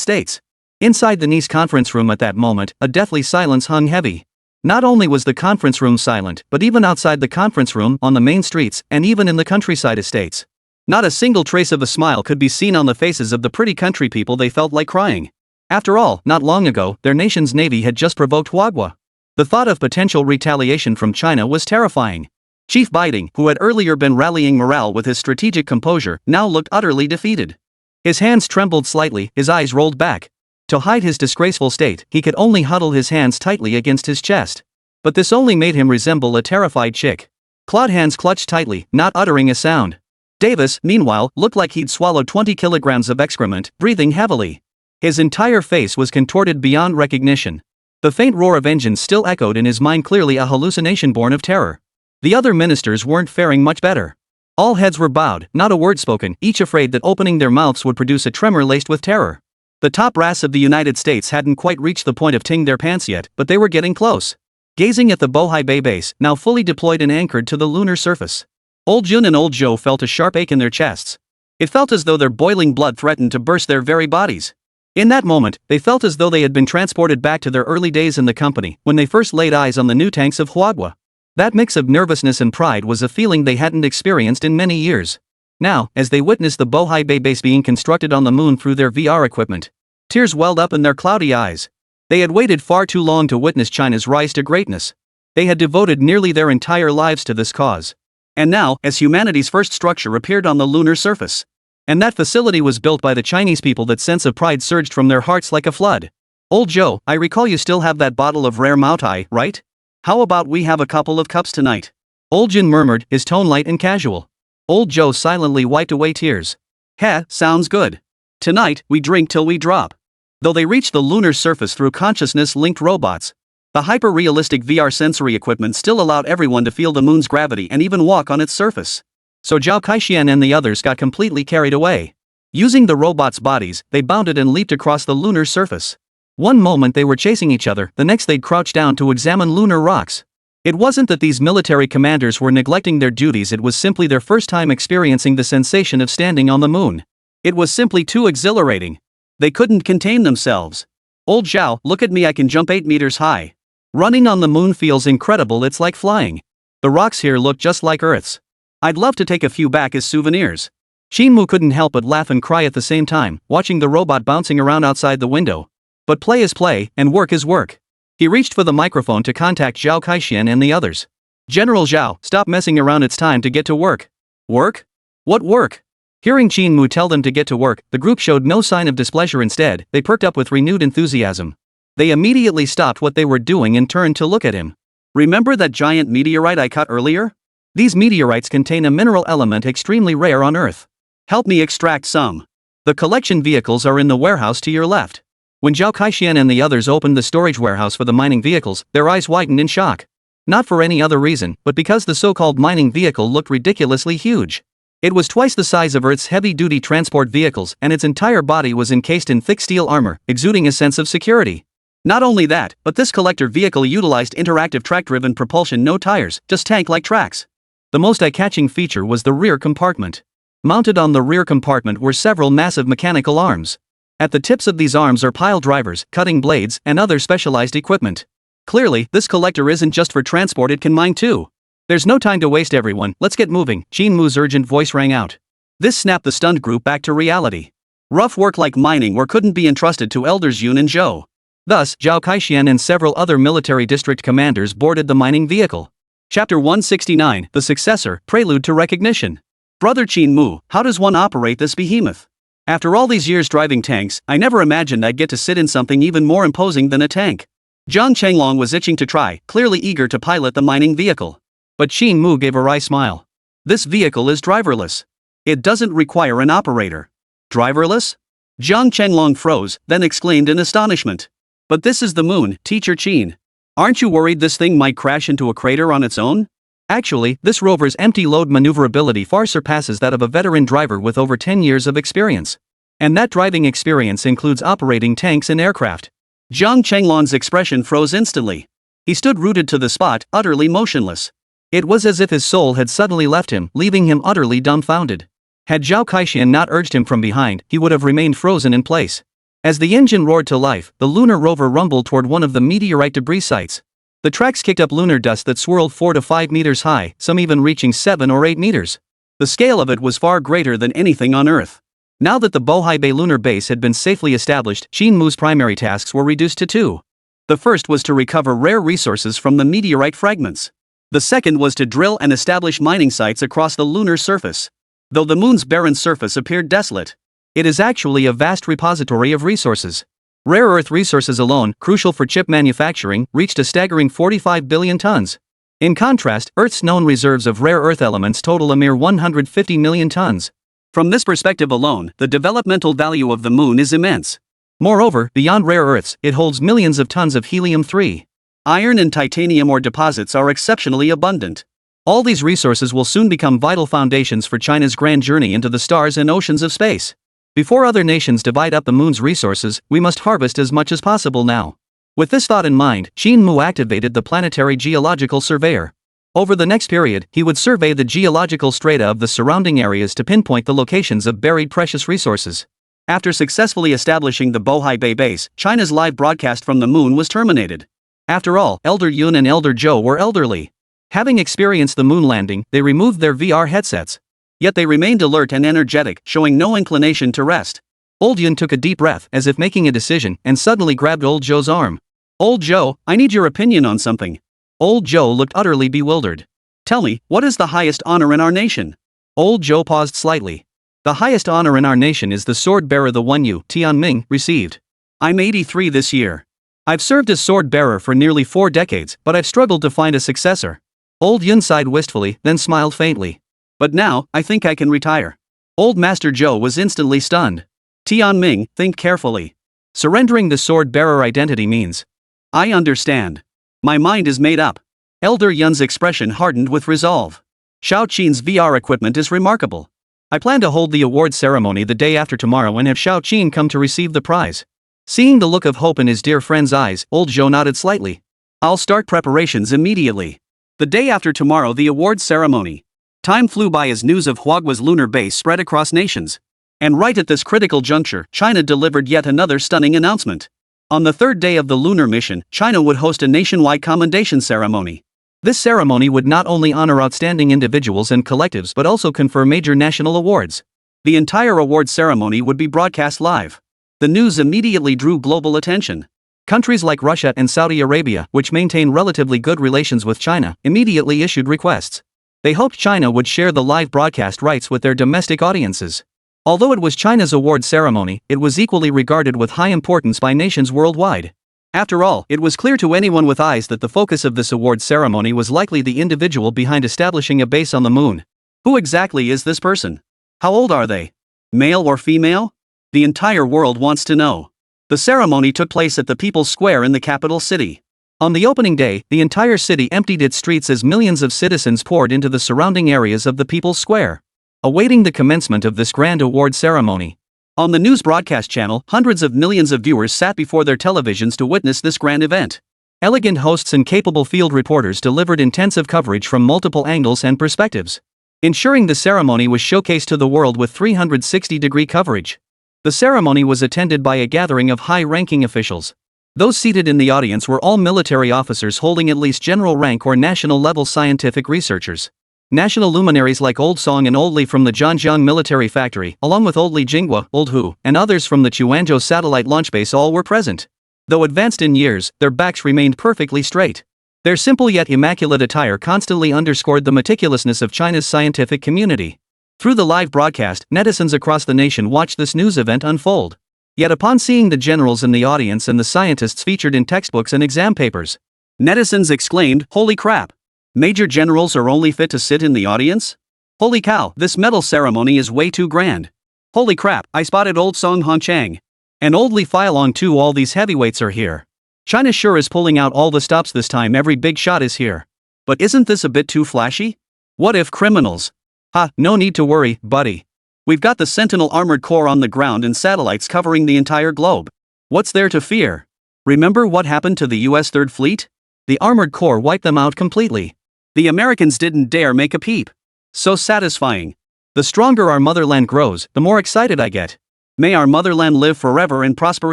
States. Inside the Nice conference room at that moment, a deathly silence hung heavy. Not only was the conference room silent, but even outside the conference room, on the main streets, and even in the countryside estates, not a single trace of a smile could be seen on the faces of the pretty country people. They felt like crying. After all, not long ago, their nation's navy had just provoked Huagua. The thought of potential retaliation from China was terrifying. Chief Biding, who had earlier been rallying morale with his strategic composure, now looked utterly defeated. His hands trembled slightly, his eyes rolled back. To hide his disgraceful state, he could only huddle his hands tightly against his chest. But this only made him resemble a terrified chick. Clawed hands clutched tightly, not uttering a sound. Davis, meanwhile, looked like he'd swallowed 20 kilograms of excrement, breathing heavily. His entire face was contorted beyond recognition. The faint roar of engines still echoed in his mind, clearly a hallucination born of terror. The other ministers weren't faring much better. All heads were bowed, not a word spoken, each afraid that opening their mouths would produce a tremor laced with terror. The top brass of the United States hadn't quite reached the point of ting their pants yet, but they were getting close. Gazing at the Bohai Bay base, now fully deployed and anchored to the lunar surface, Old Jun and Old Zhou felt a sharp ache in their chests. It felt as though their boiling blood threatened to burst their very bodies. In that moment, they felt as though they had been transported back to their early days in the company, when they first laid eyes on the new tanks of Huagua. That mix of nervousness and pride was a feeling they hadn't experienced in many years. Now, as they witnessed the Bohai Bay base being constructed on the moon through their VR equipment, tears welled up in their cloudy eyes. They had waited far too long to witness China's rise to greatness. They had devoted nearly their entire lives to this cause. And now, as humanity's first structure appeared on the lunar surface, and that facility was built by the Chinese people, that sense of pride surged from their hearts like a flood. Old Zhou, I recall you still have that bottle of rare Maotai, right? How about we have a couple of cups tonight? Old Jin murmured, his tone light and casual. Old Zhou silently wiped away tears. Heh, sounds good. Tonight, we drink till we drop. Though they reached the lunar surface through consciousness-linked robots, the hyper-realistic VR sensory equipment still allowed everyone to feel the moon's gravity and even walk on its surface. So Zhao Kaixian and the others got completely carried away. Using the robots' bodies, they bounded and leaped across the lunar surface. One moment they were chasing each other, the next they'd crouch down to examine lunar rocks. It wasn't that these military commanders were neglecting their duties, it was simply their first time experiencing the sensation of standing on the moon. It was simply too exhilarating. They couldn't contain themselves. Old Zhao, look at me, I can jump 8 meters high. Running on the moon feels incredible, it's like flying. The rocks here look just like Earth's. I'd love to take a few back as souvenirs. Qin Mu couldn't help but laugh and cry at the same time, watching the robot bouncing around outside the window. But play is play, and work is work. He reached for the microphone to contact Zhao Kaixian and the others. General Zhao, stop messing around, it's time to get to work. Work? What work? Hearing Qin Mu tell them to get to work, the group showed no sign of displeasure. Instead, they perked up with renewed enthusiasm. They immediately stopped what they were doing and turned to look at him. Remember that giant meteorite I cut earlier? These meteorites contain a mineral element extremely rare on Earth. Help me extract some. The collection vehicles are in the warehouse to your left. When Zhao Kaixian and the others opened the storage warehouse for the mining vehicles, their eyes widened in shock. Not for any other reason, but because the so-called mining vehicle looked ridiculously huge. It was twice the size of Earth's heavy-duty transport vehicles, and its entire body was encased in thick steel armor, exuding a sense of security. Not only that, but this collector vehicle utilized interactive track-driven propulsion, no tires, just tank-like tracks. The most eye-catching feature was the rear compartment. Mounted on the rear compartment were several massive mechanical arms. At the tips of these arms are pile drivers, cutting blades, and other specialized equipment. Clearly, this collector isn't just for transport, it can mine too. There's no time to waste, everyone, let's get moving, Qin Mu's urgent voice rang out. This snapped the stunned group back to reality. Rough work like mining couldn't be entrusted to elders Yun and Zhou. Thus, Zhao Kaixian and several other military district commanders boarded the mining vehicle. Chapter 169, The Successor, Prelude to Recognition. Brother Qin Mu, how does one operate this behemoth? After all these years driving tanks, I never imagined I'd get to sit in something even more imposing than a tank. Zhang Chenglong was itching to try, clearly eager to pilot the mining vehicle. But Qin Mu gave a wry smile. This vehicle is driverless. It doesn't require an operator. Driverless? Zhang Chenglong froze, then exclaimed in astonishment. But this is the moon, Teacher Qin. Aren't you worried this thing might crash into a crater on its own? Actually, this rover's empty load maneuverability far surpasses that of a veteran driver with over 10 years of experience. And that driving experience includes operating tanks and aircraft. Zhang Chenglong's expression froze instantly. He stood rooted to the spot, utterly motionless. It was as if his soul had suddenly left him, leaving him utterly dumbfounded. Had Zhao Kaixian not urged him from behind, he would have remained frozen in place. As the engine roared to life, the lunar rover rumbled toward one of the meteorite debris sites. The tracks kicked up lunar dust that swirled 4 to 5 meters high, some even reaching 7 or 8 meters. The scale of it was far greater than anything on Earth. Now that the Bohai Bay lunar base had been safely established, Qin Mu's primary tasks were reduced to 2. The first was to recover rare resources from the meteorite fragments. The second was to drill and establish mining sites across the lunar surface. Though the moon's barren surface appeared desolate, it is actually a vast repository of resources. Rare earth resources alone, crucial for chip manufacturing, reached a staggering 45 billion tons. In contrast, Earth's known reserves of rare earth elements total a mere 150 million tons. From this perspective alone, the developmental value of the moon is immense. Moreover, beyond rare earths, it holds millions of tons of helium-3. Iron and titanium ore deposits are exceptionally abundant. All these resources will soon become vital foundations for China's grand journey into the stars and oceans of space. Before other nations divide up the moon's resources, we must harvest as much as possible now. With this thought in mind, Qin Mu activated the planetary geological surveyor. Over the next period, he would survey the geological strata of the surrounding areas to pinpoint the locations of buried precious resources. After successfully establishing the Bohai Bay base, China's live broadcast from the moon was terminated. After all, Elder Yun and Elder Zhou were elderly. Having experienced the moon landing, they removed their VR headsets. Yet they remained alert and energetic, showing no inclination to rest. Old Yun took a deep breath, as if making a decision, and suddenly grabbed Old Zhou's arm. Old Zhou, I need your opinion on something. Old Zhou looked utterly bewildered. Tell me, what is the highest honor in our nation? Old Zhou paused slightly. The highest honor in our nation is the sword bearer, the one you, Tianming, received. I'm 83 this year. I've served as sword bearer for nearly 4 decades, but I've struggled to find a successor. Old Yun sighed wistfully, then smiled faintly. But now, I think I can retire. Old Master Zhou was instantly stunned. Tianming, think carefully. Surrendering the sword-bearer identity means. I understand. My mind is made up. Elder Yun's expression hardened with resolve. Shao Qin's VR equipment is remarkable. I plan to hold the award ceremony the day after tomorrow and have Shao Qin come to receive the prize. Seeing the look of hope in his dear friend's eyes, Old Zhou nodded slightly. I'll start preparations immediately. The day after tomorrow, the award ceremony. Time flew by as news of Huagua's lunar base spread across nations. And right at this critical juncture, China delivered yet another stunning announcement. On the 3rd day of the lunar mission, China would host a nationwide commendation ceremony. This ceremony would not only honor outstanding individuals and collectives but also confer major national awards. The entire award ceremony would be broadcast live. The news immediately drew global attention. Countries like Russia and Saudi Arabia, which maintain relatively good relations with China, immediately issued requests. They hoped China would share the live broadcast rights with their domestic audiences. Although it was China's award ceremony, it was equally regarded with high importance by nations worldwide. After all, it was clear to anyone with eyes that the focus of this award ceremony was likely the individual behind establishing a base on the moon. Who exactly is this person? How old are they? Male or female? The entire world wants to know. The ceremony took place at the People's Square in the capital city. On the opening day, the entire city emptied its streets as millions of citizens poured into the surrounding areas of the People's Square, awaiting the commencement of this grand award ceremony. On the news broadcast channel, hundreds of millions of viewers sat before their televisions to witness this grand event. Elegant hosts and capable field reporters delivered intensive coverage from multiple angles and perspectives, ensuring the ceremony was showcased to the world with 360-degree coverage. The ceremony was attended by a gathering of high-ranking officials. Those seated in the audience were all military officers holding at least general rank or national-level scientific researchers. National luminaries like Old Song and Old Li from the Zhangjiang military factory, along with Old Li Jinghua, Old Hu, and others from the Quanzhou satellite launch base all were present. Though advanced in years, their backs remained perfectly straight. Their simple yet immaculate attire constantly underscored the meticulousness of China's scientific community. Through the live broadcast, netizens across the nation watched this news event unfold. Yet upon seeing the generals in the audience and the scientists featured in textbooks and exam papers, netizens exclaimed, "Holy crap! Major generals are only fit to sit in the audience? Holy cow, this medal ceremony is way too grand. Holy crap, I spotted old Song Guoqiang. And old Li Feilong too, all these heavyweights are here. China sure is pulling out all the stops this time, every big shot is here. But isn't this a bit too flashy? What if criminals? Ha, no need to worry, buddy. We've got the Sentinel armored corps on the ground and satellites covering the entire globe. What's there to fear? Remember what happened to the US Third Fleet? The armored corps wiped them out completely. The Americans didn't dare make a peep. So satisfying. The stronger our motherland grows, the more excited I get. May our motherland live forever and prosper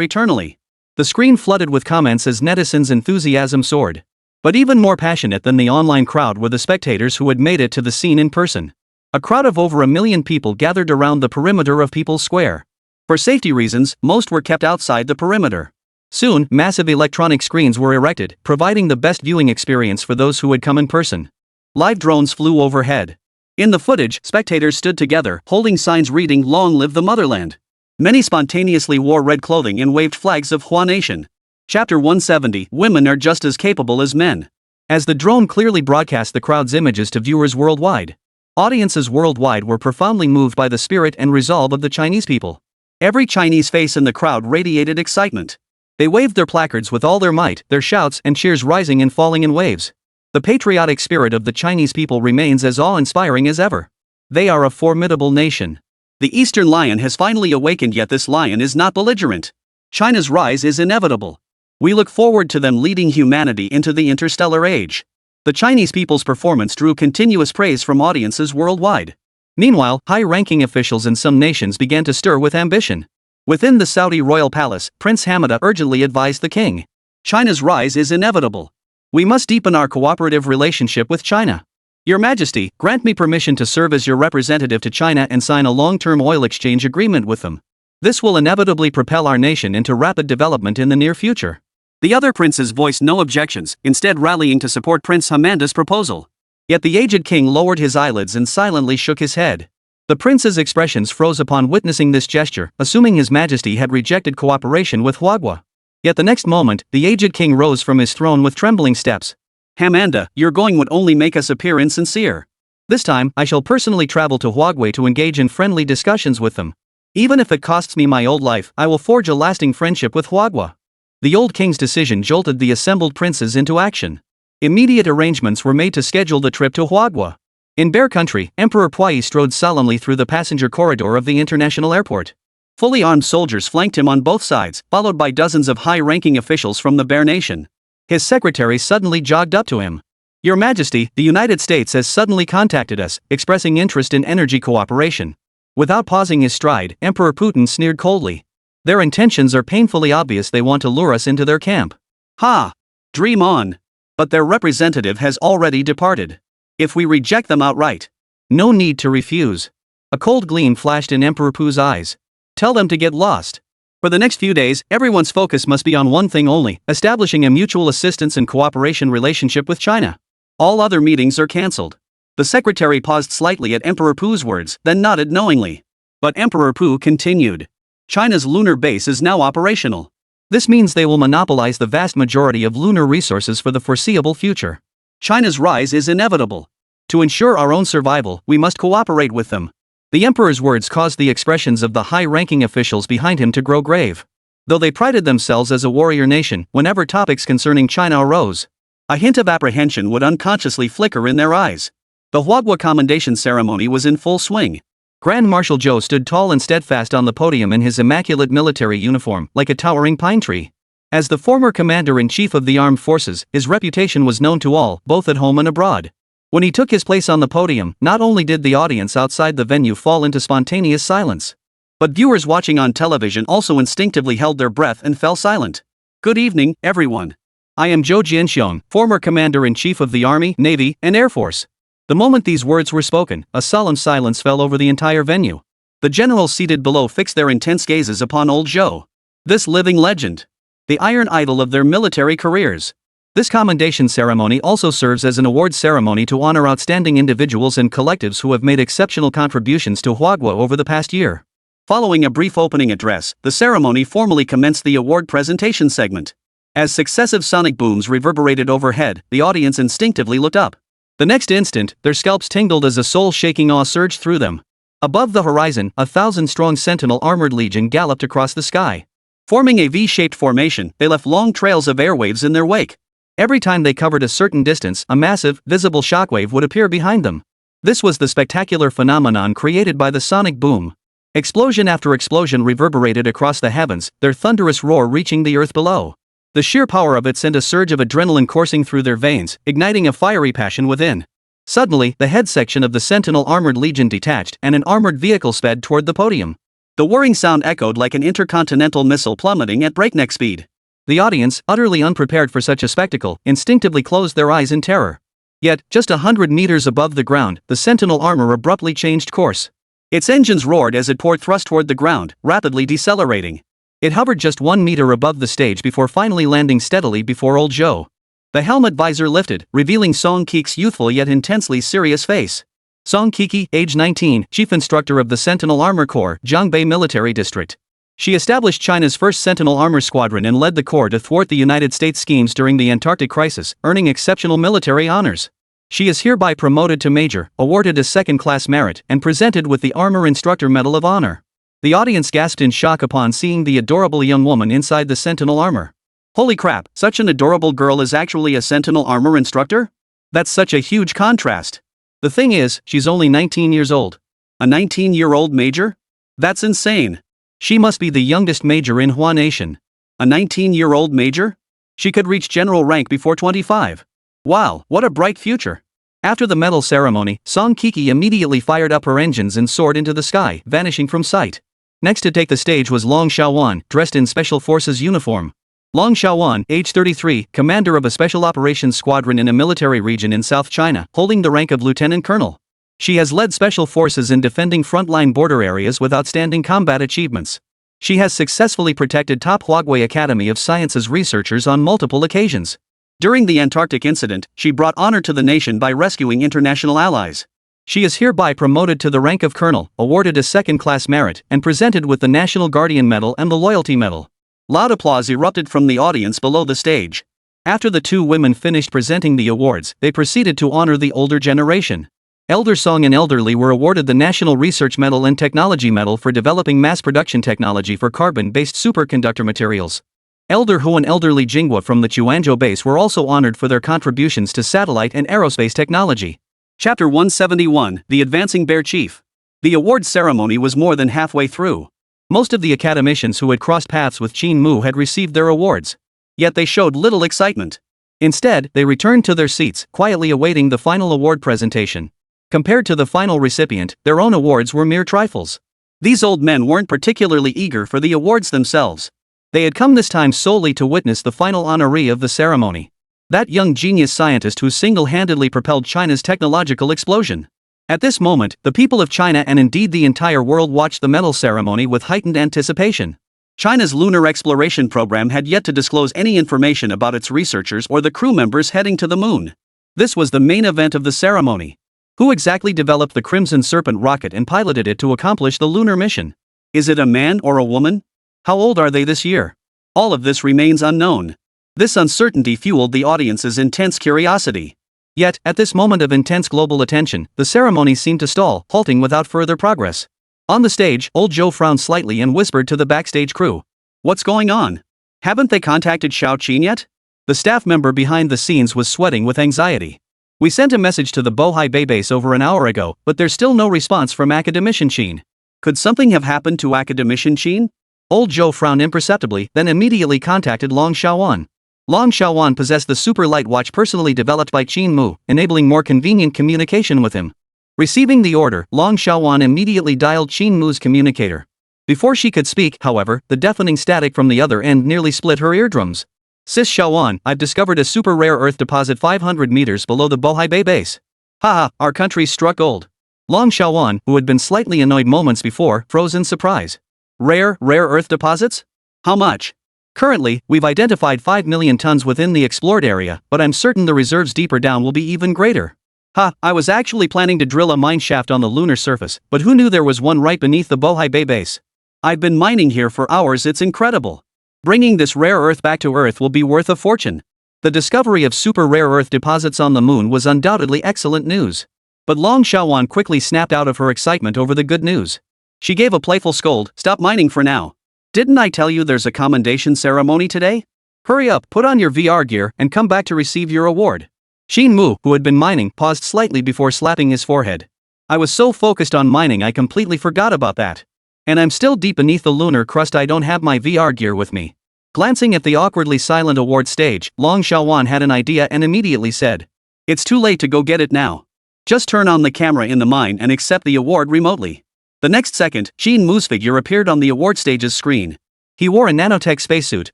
eternally." The screen flooded with comments as netizens' enthusiasm soared. But even more passionate than the online crowd were the spectators who had made it to the scene in person. A crowd of over 1 million people gathered around the perimeter of People's Square. For safety reasons, most were kept outside the perimeter. Soon, massive electronic screens were erected, providing the best viewing experience for those who had come in person. Live drones flew overhead. In the footage, spectators stood together, holding signs reading, "Long live the motherland." Many spontaneously wore red clothing and waved flags of Hua Nation. Chapter 170, Women are just as capable as men. As the drone clearly broadcast the crowd's images to viewers worldwide, audiences worldwide were profoundly moved by the spirit and resolve of the Chinese people. Every Chinese face in the crowd radiated excitement. They waved their placards with all their might, their shouts and cheers rising and falling in waves. The patriotic spirit of the Chinese people remains as awe-inspiring as ever. They are a formidable nation. The Eastern lion has finally awakened, yet this lion is not belligerent. China's rise is inevitable. We look forward to them leading humanity into the interstellar age. The Chinese people's performance drew continuous praise from audiences worldwide. Meanwhile, high-ranking officials in some nations began to stir with ambition. Within the Saudi royal palace, Prince Hamada urgently advised the king. China's rise is inevitable. We must deepen our cooperative relationship with China. Your Majesty, grant me permission to serve as your representative to China and sign a long-term oil exchange agreement with them. This will inevitably propel our nation into rapid development in the near future. The other princes voiced no objections, instead rallying to support Prince Hamanda's proposal. Yet the aged king lowered his eyelids and silently shook his head. The prince's expressions froze upon witnessing this gesture, assuming His Majesty had rejected cooperation with Huagua. Yet the next moment, the aged king rose from his throne with trembling steps. "Hamanda, your going would only make us appear insincere. This time, I shall personally travel to Huagui to engage in friendly discussions with them. Even if it costs me my old life, I will forge a lasting friendship with Huagua." The old king's decision jolted the assembled princes into action. Immediate arrangements were made to schedule the trip to Huagua. In Bear Country, Emperor Puyi strode solemnly through the passenger corridor of the international airport. Fully armed soldiers flanked him on both sides, followed by dozens of high-ranking officials from the Bear Nation. His secretary suddenly jogged up to him. "Your Majesty, the United States has suddenly contacted us, expressing interest in energy cooperation." Without pausing his stride, Emperor Putin sneered coldly. "Their intentions are painfully obvious. They want to lure us into their camp." "Ha! Dream on! But their representative has already departed. If we reject them outright, no need to refuse." A cold gleam flashed in Emperor Pu's eyes. "Tell them to get lost." For the next few days, everyone's focus must be on one thing only: establishing a mutual assistance and cooperation relationship with China. All other meetings are cancelled. The secretary paused slightly at Emperor Pu's words, then nodded knowingly. But Emperor Pu continued. "China's lunar base is now operational. This means they will monopolize the vast majority of lunar resources for the foreseeable future. China's rise is inevitable. To ensure our own survival, we must cooperate with them." The emperor's words caused the expressions of the high-ranking officials behind him to grow grave. though they prided themselves as a warrior nation whenever topics concerning China arose. A hint of apprehension would unconsciously flicker in their eyes. The Huagua commendation ceremony was in full swing. Grand Marshal Zhou stood tall and steadfast on the podium in his immaculate military uniform, like a towering pine tree. As the former commander-in-chief of the armed forces, his reputation was known to all, both at home and abroad. When he took his place on the podium, not only did the audience outside the venue fall into spontaneous silence, but viewers watching on television also instinctively held their breath and fell silent. Good evening, everyone. I am Zhou Jianxiong, former commander-in-chief of the Army, Navy, and Air Force. The moment these words were spoken, a solemn silence fell over the entire venue. The generals seated below fixed their intense gazes upon old Zhou. This living legend. The iron idol of their military careers. This commendation ceremony also serves as an awards ceremony to honor outstanding individuals and collectives who have made exceptional contributions to Huagua over the past year. Following a brief opening address, the ceremony formally commenced the award presentation segment. As successive sonic booms reverberated overhead, the audience instinctively looked up. The next instant, their scalps tingled as a soul-shaking awe surged through them. Above the horizon, a 1,000-strong Sentinel armored legion galloped across the sky. Forming a V-shaped formation, they left long trails of airwaves in their wake. Every time they covered a certain distance, a massive, visible shockwave would appear behind them. This was the spectacular phenomenon created by the sonic boom. Explosion after explosion reverberated across the heavens, their thunderous roar reaching the earth below. The sheer power of it sent a surge of adrenaline coursing through their veins, igniting a fiery passion within. Suddenly, the head section of the Sentinel armored legion detached and an armored vehicle sped toward the podium. The whirring sound echoed like an intercontinental missile plummeting at breakneck speed. The audience, utterly unprepared for such a spectacle, instinctively closed their eyes in terror. Yet, just 100 meters above the ground, the Sentinel armor abruptly changed course. Its engines roared as it poured thrust toward the ground, rapidly decelerating. It hovered just 1 meter above the stage before finally landing steadily before old Zhou. The helmet visor lifted, revealing Song Keke's youthful yet intensely serious face. Song Keke, age 19, chief instructor of the Sentinel Armor Corps, Zhangbei Military District. She established China's first Sentinel Armor Squadron and led the Corps to thwart the United States schemes during the Antarctic crisis, earning exceptional military honors. She is hereby promoted to Major, awarded a second-class merit, and presented with the Armor Instructor Medal of Honor. The audience gasped in shock upon seeing the adorable young woman inside the Sentinel armor. Holy crap, such an adorable girl is actually a Sentinel armor instructor? That's such a huge contrast. The thing is, she's only 19 years old. A 19-year-old major? That's insane. She must be the youngest major in Hua Nation. A 19-year-old major? She could reach general rank before 25. Wow, what a bright future. After the medal ceremony, Song Keke immediately fired up her engines and soared into the sky, vanishing from sight. Next to take the stage was Long Xiaowan, dressed in Special Forces uniform. Long Xiaowan, age 33, commander of a special operations squadron in a military region in South China, holding the rank of lieutenant colonel. She has led special forces in defending frontline border areas with outstanding combat achievements. She has successfully protected top Huagui Academy of Sciences researchers on multiple occasions. During the Antarctic incident, she brought honor to the nation by rescuing international allies. She is hereby promoted to the rank of colonel, awarded a second-class merit, and presented with the National Guardian Medal and the Loyalty Medal. Loud applause erupted from the audience below the stage. After the two women finished presenting the awards, they proceeded to honor the older generation. Elder Song and Elder Li were awarded the National Research Medal and Technology Medal for developing mass production technology for carbon-based superconductor materials. Elder Hu and Elder Li Jinghua from the Chuanzhou base were also honored for their contributions to satellite and aerospace technology. Chapter 171, The Advancing Bear Chief. The awards ceremony was more than halfway through. Most of the academicians who had crossed paths with Qin Mu had received their awards. Yet they showed little excitement. Instead, they returned to their seats, quietly awaiting the final award presentation. Compared to the final recipient, their own awards were mere trifles. These old men weren't particularly eager for the awards themselves. They had come this time solely to witness the final honoree of the ceremony. That young genius scientist who single-handedly propelled China's technological explosion. At this moment, the people of China and indeed the entire world watched the medal ceremony with heightened anticipation. China's lunar exploration program had yet to disclose any information about its researchers or the crew members heading to the moon. This was the main event of the ceremony. Who exactly developed the Crimson Serpent rocket and piloted it to accomplish the lunar mission? Is it a man or a woman? How old are they this year? All of this remains unknown. This uncertainty fueled the audience's intense curiosity. Yet, at this moment of intense global attention, the ceremony seemed to stall, halting without further progress. On the stage, old Zhou frowned slightly and whispered to the backstage crew. What's going on? Haven't they contacted Xiao Qin yet? The staff member behind the scenes was sweating with anxiety. We sent a message to the Bohai Bay base over an hour ago, but there's still no response from Academician Qin. Could something have happened to Academician Qin? Old Zhou frowned imperceptibly, then immediately contacted Long Xiaowan. Long Xiaowan possessed the super light watch personally developed by Qin Mu, enabling more convenient communication with him. Receiving the order, Long Xiaowan immediately dialed Qin Mu's communicator. Before she could speak, however, the deafening static from the other end nearly split her eardrums. Sis Xiaowan, I've discovered a super rare earth deposit 500 meters below the Bohai Bay base. Haha, our country struck gold. Long Xiaowan, who had been slightly annoyed moments before, froze in surprise. Rare earth deposits? How much? Currently, we've identified 5 million tons within the explored area, but I'm certain the reserves deeper down will be even greater. I was actually planning to drill a mine shaft on the lunar surface, but who knew there was one right beneath the Bohai Bay base? I've been mining here for hours, it's incredible. Bringing this rare earth back to Earth will be worth a fortune. The discovery of super rare earth deposits on the moon was undoubtedly excellent news. But Long Xiaowan quickly snapped out of her excitement over the good news. She gave a playful scold, stop mining for now. Didn't I tell you there's a commendation ceremony today? Hurry up, put on your VR gear, and come back to receive your award. Qin Mu, who had been mining, paused slightly before slapping his forehead. I was so focused on mining I completely forgot about that. And I'm still deep beneath the lunar crust, I don't have my VR gear with me. Glancing at the awkwardly silent award stage, Long Xiaowan had an idea and immediately said, it's too late to go get it now. Just turn on the camera in the mine and accept the award remotely. The next second, Qin Mu's figure appeared on the award stage's screen. He wore a nanotech spacesuit,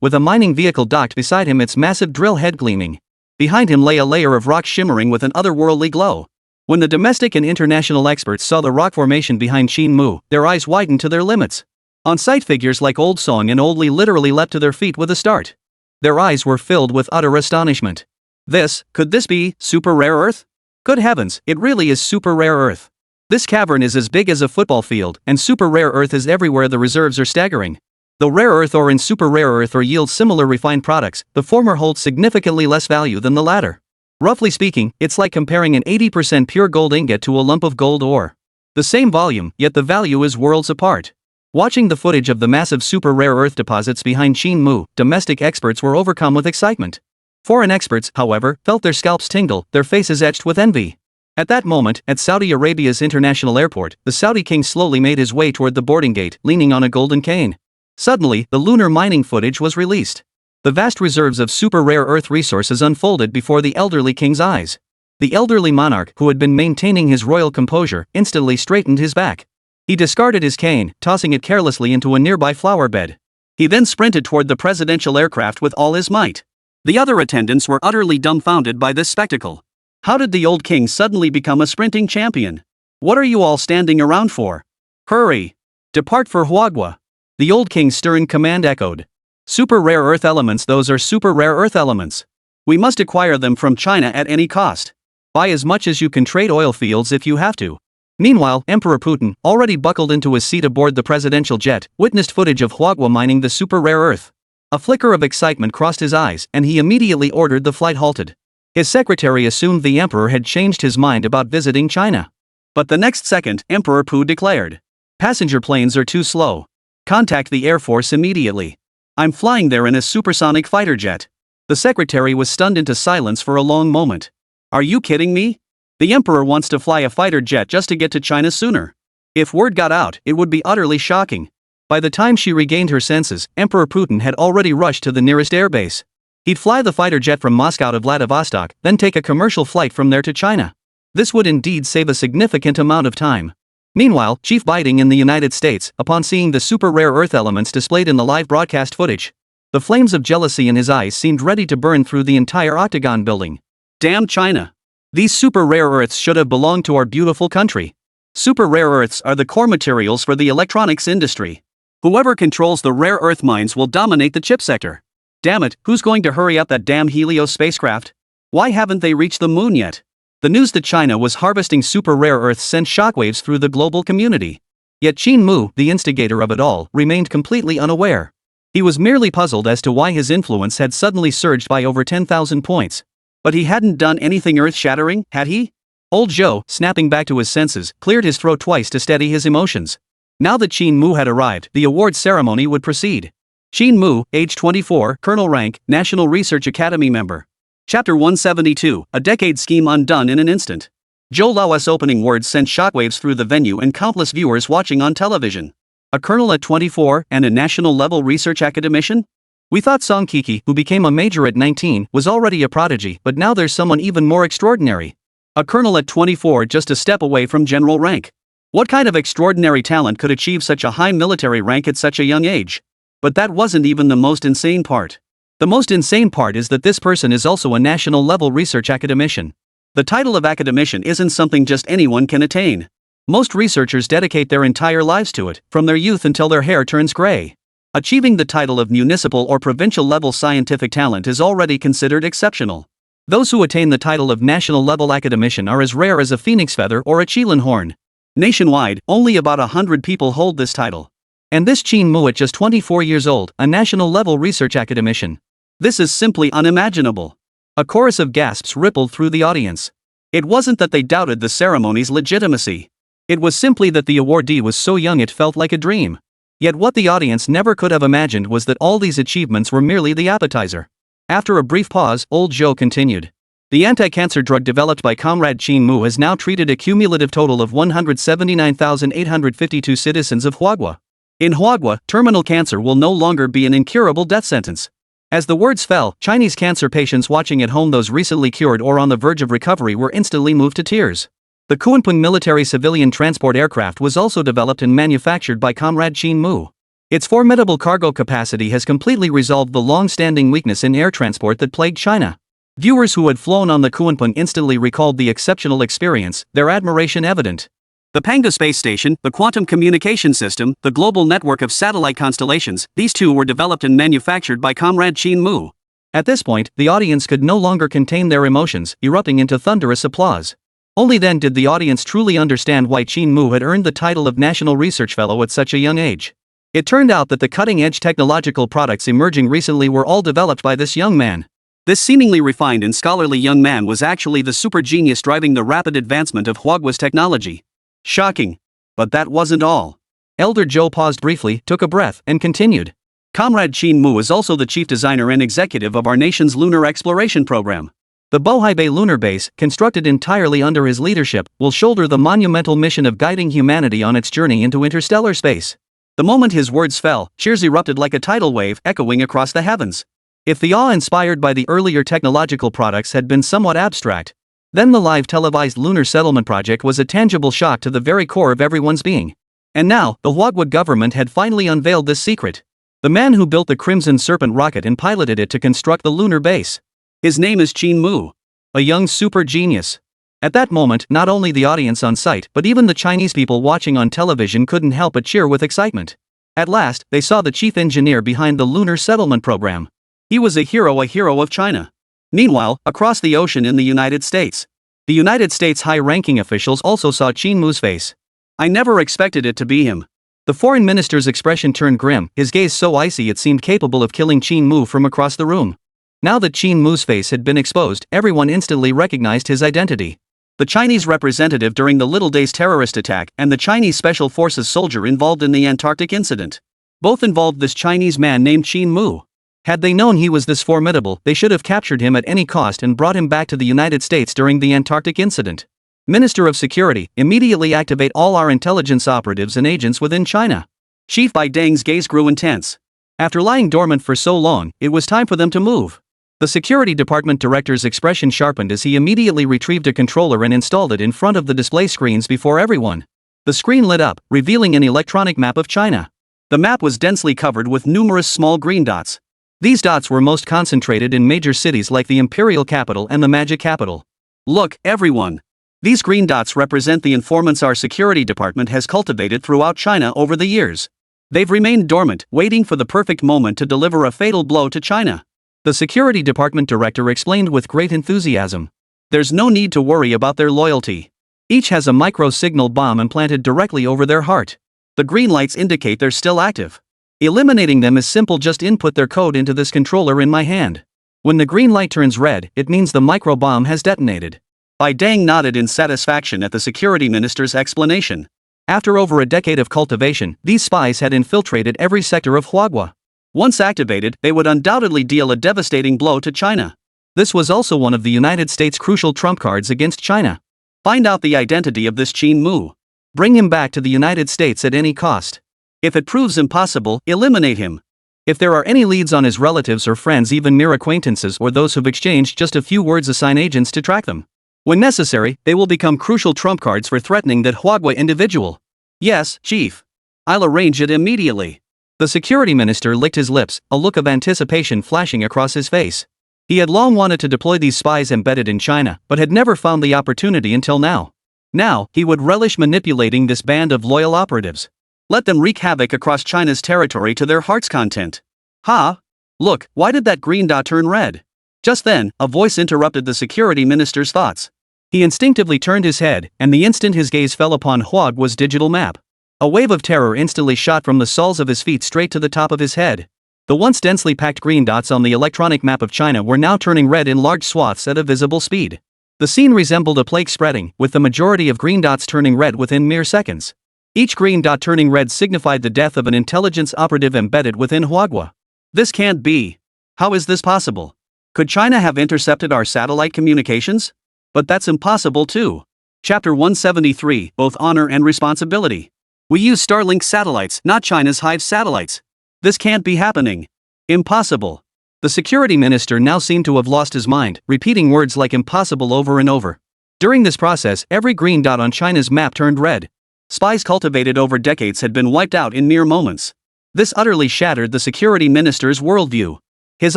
with a mining vehicle docked beside him, its massive drill head gleaming. Behind him lay a layer of rock shimmering with an otherworldly glow. When the domestic and international experts saw the rock formation behind Qin Mu, their eyes widened to their limits. On-site figures like Old Song and Old Li literally leapt to their feet with a start. Their eyes were filled with utter astonishment. Could this be super rare earth? Good heavens, it really is super rare earth. This cavern is as big as a football field, and super rare earth is everywhere. The reserves are staggering. Though rare earth ore and super rare earth ore yield similar refined products, the former holds significantly less value than the latter. Roughly speaking, it's like comparing an 80% pure gold ingot to a lump of gold ore. The same volume, yet the value is worlds apart. Watching the footage of the massive super rare earth deposits behind Qin Mu, domestic experts were overcome with excitement. Foreign experts, however, felt their scalps tingle, their faces etched with envy. At that moment, at Saudi Arabia's international airport, the Saudi king slowly made his way toward the boarding gate, leaning on a golden cane. Suddenly, the lunar mining footage was released. The vast reserves of super rare earth resources unfolded before the elderly king's eyes. The elderly monarch, who had been maintaining his royal composure, instantly straightened his back. He discarded his cane, tossing it carelessly into a nearby flower bed. He then sprinted toward the presidential aircraft with all his might. The other attendants were utterly dumbfounded by this spectacle. How did the old king suddenly become a sprinting champion? What are you all standing around for? Hurry! Depart for Huagua! The old king's stern command echoed. Super rare earth elements, those are super rare earth elements. We must acquire them from China at any cost. Buy as much as you can, trade oil fields if you have to. Meanwhile, Emperor Putin, already buckled into his seat aboard the presidential jet, witnessed footage of Huagua mining the super rare earth. A flicker of excitement crossed his eyes, and he immediately ordered the flight halted. His secretary assumed the emperor had changed his mind about visiting China. But the next second, Emperor Pu declared, passenger planes are too slow. Contact the Air Force immediately. I'm flying there in a supersonic fighter jet. The secretary was stunned into silence for a long moment. Are you kidding me? The emperor wants to fly a fighter jet just to get to China sooner. If word got out, it would be utterly shocking. By the time she regained her senses, Emperor Putin had already rushed to the nearest airbase. He'd fly the fighter jet from Moscow to Vladivostok, then take a commercial flight from there to China. This would indeed save a significant amount of time. Meanwhile, Chief Biding in the United States, upon seeing the super rare earth elements displayed in the live broadcast footage, the flames of jealousy in his eyes seemed ready to burn through the entire Octagon building. Damn China! These super rare earths should have belonged to our beautiful country. Super rare earths are the core materials for the electronics industry. Whoever controls the rare earth mines will dominate the chip sector. Damn it, who's going to hurry up that damn Helios spacecraft? Why haven't they reached the moon yet? The news that China was harvesting super rare earths sent shockwaves through the global community. Yet Qin Mu, the instigator of it all, remained completely unaware. He was merely puzzled as to why his influence had suddenly surged by over 10,000 points. But he hadn't done anything earth-shattering, had he? Old Zhou, snapping back to his senses, cleared his throat twice to steady his emotions. Now that Qin Mu had arrived, the award ceremony would proceed. Qin Mu, age 24, colonel rank, National Research Academy member. Chapter 172, a decade scheme undone in an instant. Zhou Lao's opening words sent shockwaves through the venue and countless viewers watching on television. A colonel at 24 and a national-level research academician? We thought Song Keke, who became a major at 19, was already a prodigy, but now there's someone even more extraordinary. A colonel at 24, just a step away from general rank. What kind of extraordinary talent could achieve such a high military rank at such a young age? But that wasn't even the most insane part. The most insane part is that this person is also a national-level research academician. The title of academician isn't something just anyone can attain. Most researchers dedicate their entire lives to it, from their youth until their hair turns gray. Achieving the title of municipal or provincial-level scientific talent is already considered exceptional. Those who attain the title of national-level academician are as rare as a phoenix feather or a Qilin horn. Nationwide, only about 100 people hold this title. And this Qin Mu at just 24 years old, a national-level research academician. This is simply unimaginable. A chorus of gasps rippled through the audience. It wasn't that they doubted the ceremony's legitimacy. It was simply that the awardee was so young it felt like a dream. Yet what the audience never could have imagined was that all these achievements were merely the appetizer. After a brief pause, old Zhou continued. The anti-cancer drug developed by Comrade Qin Mu has now treated a cumulative total of 179,852 citizens of Huagua. In Huagua, terminal cancer will no longer be an incurable death sentence. As the words fell, Chinese cancer patients watching at home, those recently cured or on the verge of recovery, were instantly moved to tears. The Qin military civilian transport aircraft was also developed and manufactured by Comrade Qin Mu. Its formidable cargo capacity has completely resolved the long-standing weakness in air transport that plagued China. Viewers who had flown on the Qin instantly recalled the exceptional experience, their admiration evident. The Pangda space station, the quantum communication system, the global network of satellite constellations, these too were developed and manufactured by Comrade Qin Mu. At this point, the audience could no longer contain their emotions, erupting into thunderous applause. Only then did the audience truly understand why Qin Mu had earned the title of National Research Fellow at such a young age. It turned out that the cutting-edge technological products emerging recently were all developed by this young man. This seemingly refined and scholarly young man was actually the super genius driving the rapid advancement of Huagua's technology. Shocking. But that wasn't all. Elder Zhou paused briefly, took a breath, and continued. Comrade Qin Mu is also the chief designer and executive of our nation's lunar exploration program. The Bohai Bay lunar base, constructed entirely under his leadership, will shoulder the monumental mission of guiding humanity on its journey into interstellar space. The moment his words fell, cheers erupted like a tidal wave, echoing across the heavens. If the awe inspired by the earlier technological products had been somewhat abstract, then the live televised lunar settlement project was a tangible shock to the very core of everyone's being. And now, the Huagua government had finally unveiled this secret. The man who built the Crimson Serpent rocket and piloted it to construct the lunar base. His name is Qin Mu. A young super genius. At that moment, not only the audience on site, but even the Chinese people watching on television couldn't help but cheer with excitement. At last, they saw the chief engineer behind the lunar settlement program. He was a hero of China. Meanwhile, across the ocean in the United States, the United States high-ranking officials also saw Qin Mu's face. I never expected it to be him. The foreign minister's expression turned grim, his gaze so icy it seemed capable of killing Qin Mu from across the room. Now that Qin Mu's face had been exposed, everyone instantly recognized his identity. The Chinese representative during the Little Days terrorist attack and the Chinese Special Forces soldier involved in the Antarctic incident. Both involved this Chinese man named Qin Mu. Had they known he was this formidable, they should have captured him at any cost and brought him back to the United States during the Antarctic incident. Minister of Security, immediately activate all our intelligence operatives and agents within China. Chief Bai Deng's gaze grew intense. After lying dormant for so long, it was time for them to move. The security department director's expression sharpened as he immediately retrieved a controller and installed it in front of the display screens before everyone. The screen lit up, revealing an electronic map of China. The map was densely covered with numerous small green dots. These dots were most concentrated in major cities like the imperial capital and the magic capital. Look, everyone. These green dots represent the informants our security department has cultivated throughout China over the years. They've remained dormant, waiting for the perfect moment to deliver a fatal blow to China. The security department director explained with great enthusiasm. There's no need to worry about their loyalty. Each has a micro-signal bomb implanted directly over their heart. The green lights indicate they're still active. Eliminating them is simple, just input their code into this controller in my hand. When the green light turns red, it means the micro-bomb has detonated. Bai Deng nodded in satisfaction at the security minister's explanation. After over a decade of cultivation, these spies had infiltrated every sector of Huagua. Once activated, they would undoubtedly deal a devastating blow to China. This was also one of the United States' crucial trump cards against China. Find out the identity of this Qin Mu. Bring him back to the United States at any cost. If it proves impossible, eliminate him. If there are any leads on his relatives or friends, even mere acquaintances or those who've exchanged just a few words, assign agents to track them. When necessary, they will become crucial trump cards for threatening that Huagua individual. Yes, Chief. I'll arrange it immediately. The security minister licked his lips, a look of anticipation flashing across his face. He had long wanted to deploy these spies embedded in China, but had never found the opportunity until now. Now, he would relish manipulating this band of loyal operatives. Let them wreak havoc across China's territory to their heart's content. Ha! Look, why did that green dot turn red? Just then, a voice interrupted the security minister's thoughts. He instinctively turned his head, and the instant his gaze fell upon Huagua's digital map, a wave of terror instantly shot from the soles of his feet straight to the top of his head. The once densely packed green dots on the electronic map of China were now turning red in large swaths at a visible speed. The scene resembled a plague spreading, with the majority of green dots turning red within mere seconds. Each green dot turning red signified the death of an intelligence operative embedded within Huagua. This can't be. How is this possible? Could China have intercepted our satellite communications? But that's impossible too. Chapter 173, Both Honor and Responsibility. We use Starlink satellites, not China's Hive satellites. This can't be happening. Impossible. The security minister now seemed to have lost his mind, repeating words like impossible over and over. During this process, every green dot on China's map turned red. Spies cultivated over decades had been wiped out in mere moments. This utterly shattered the security minister's worldview. His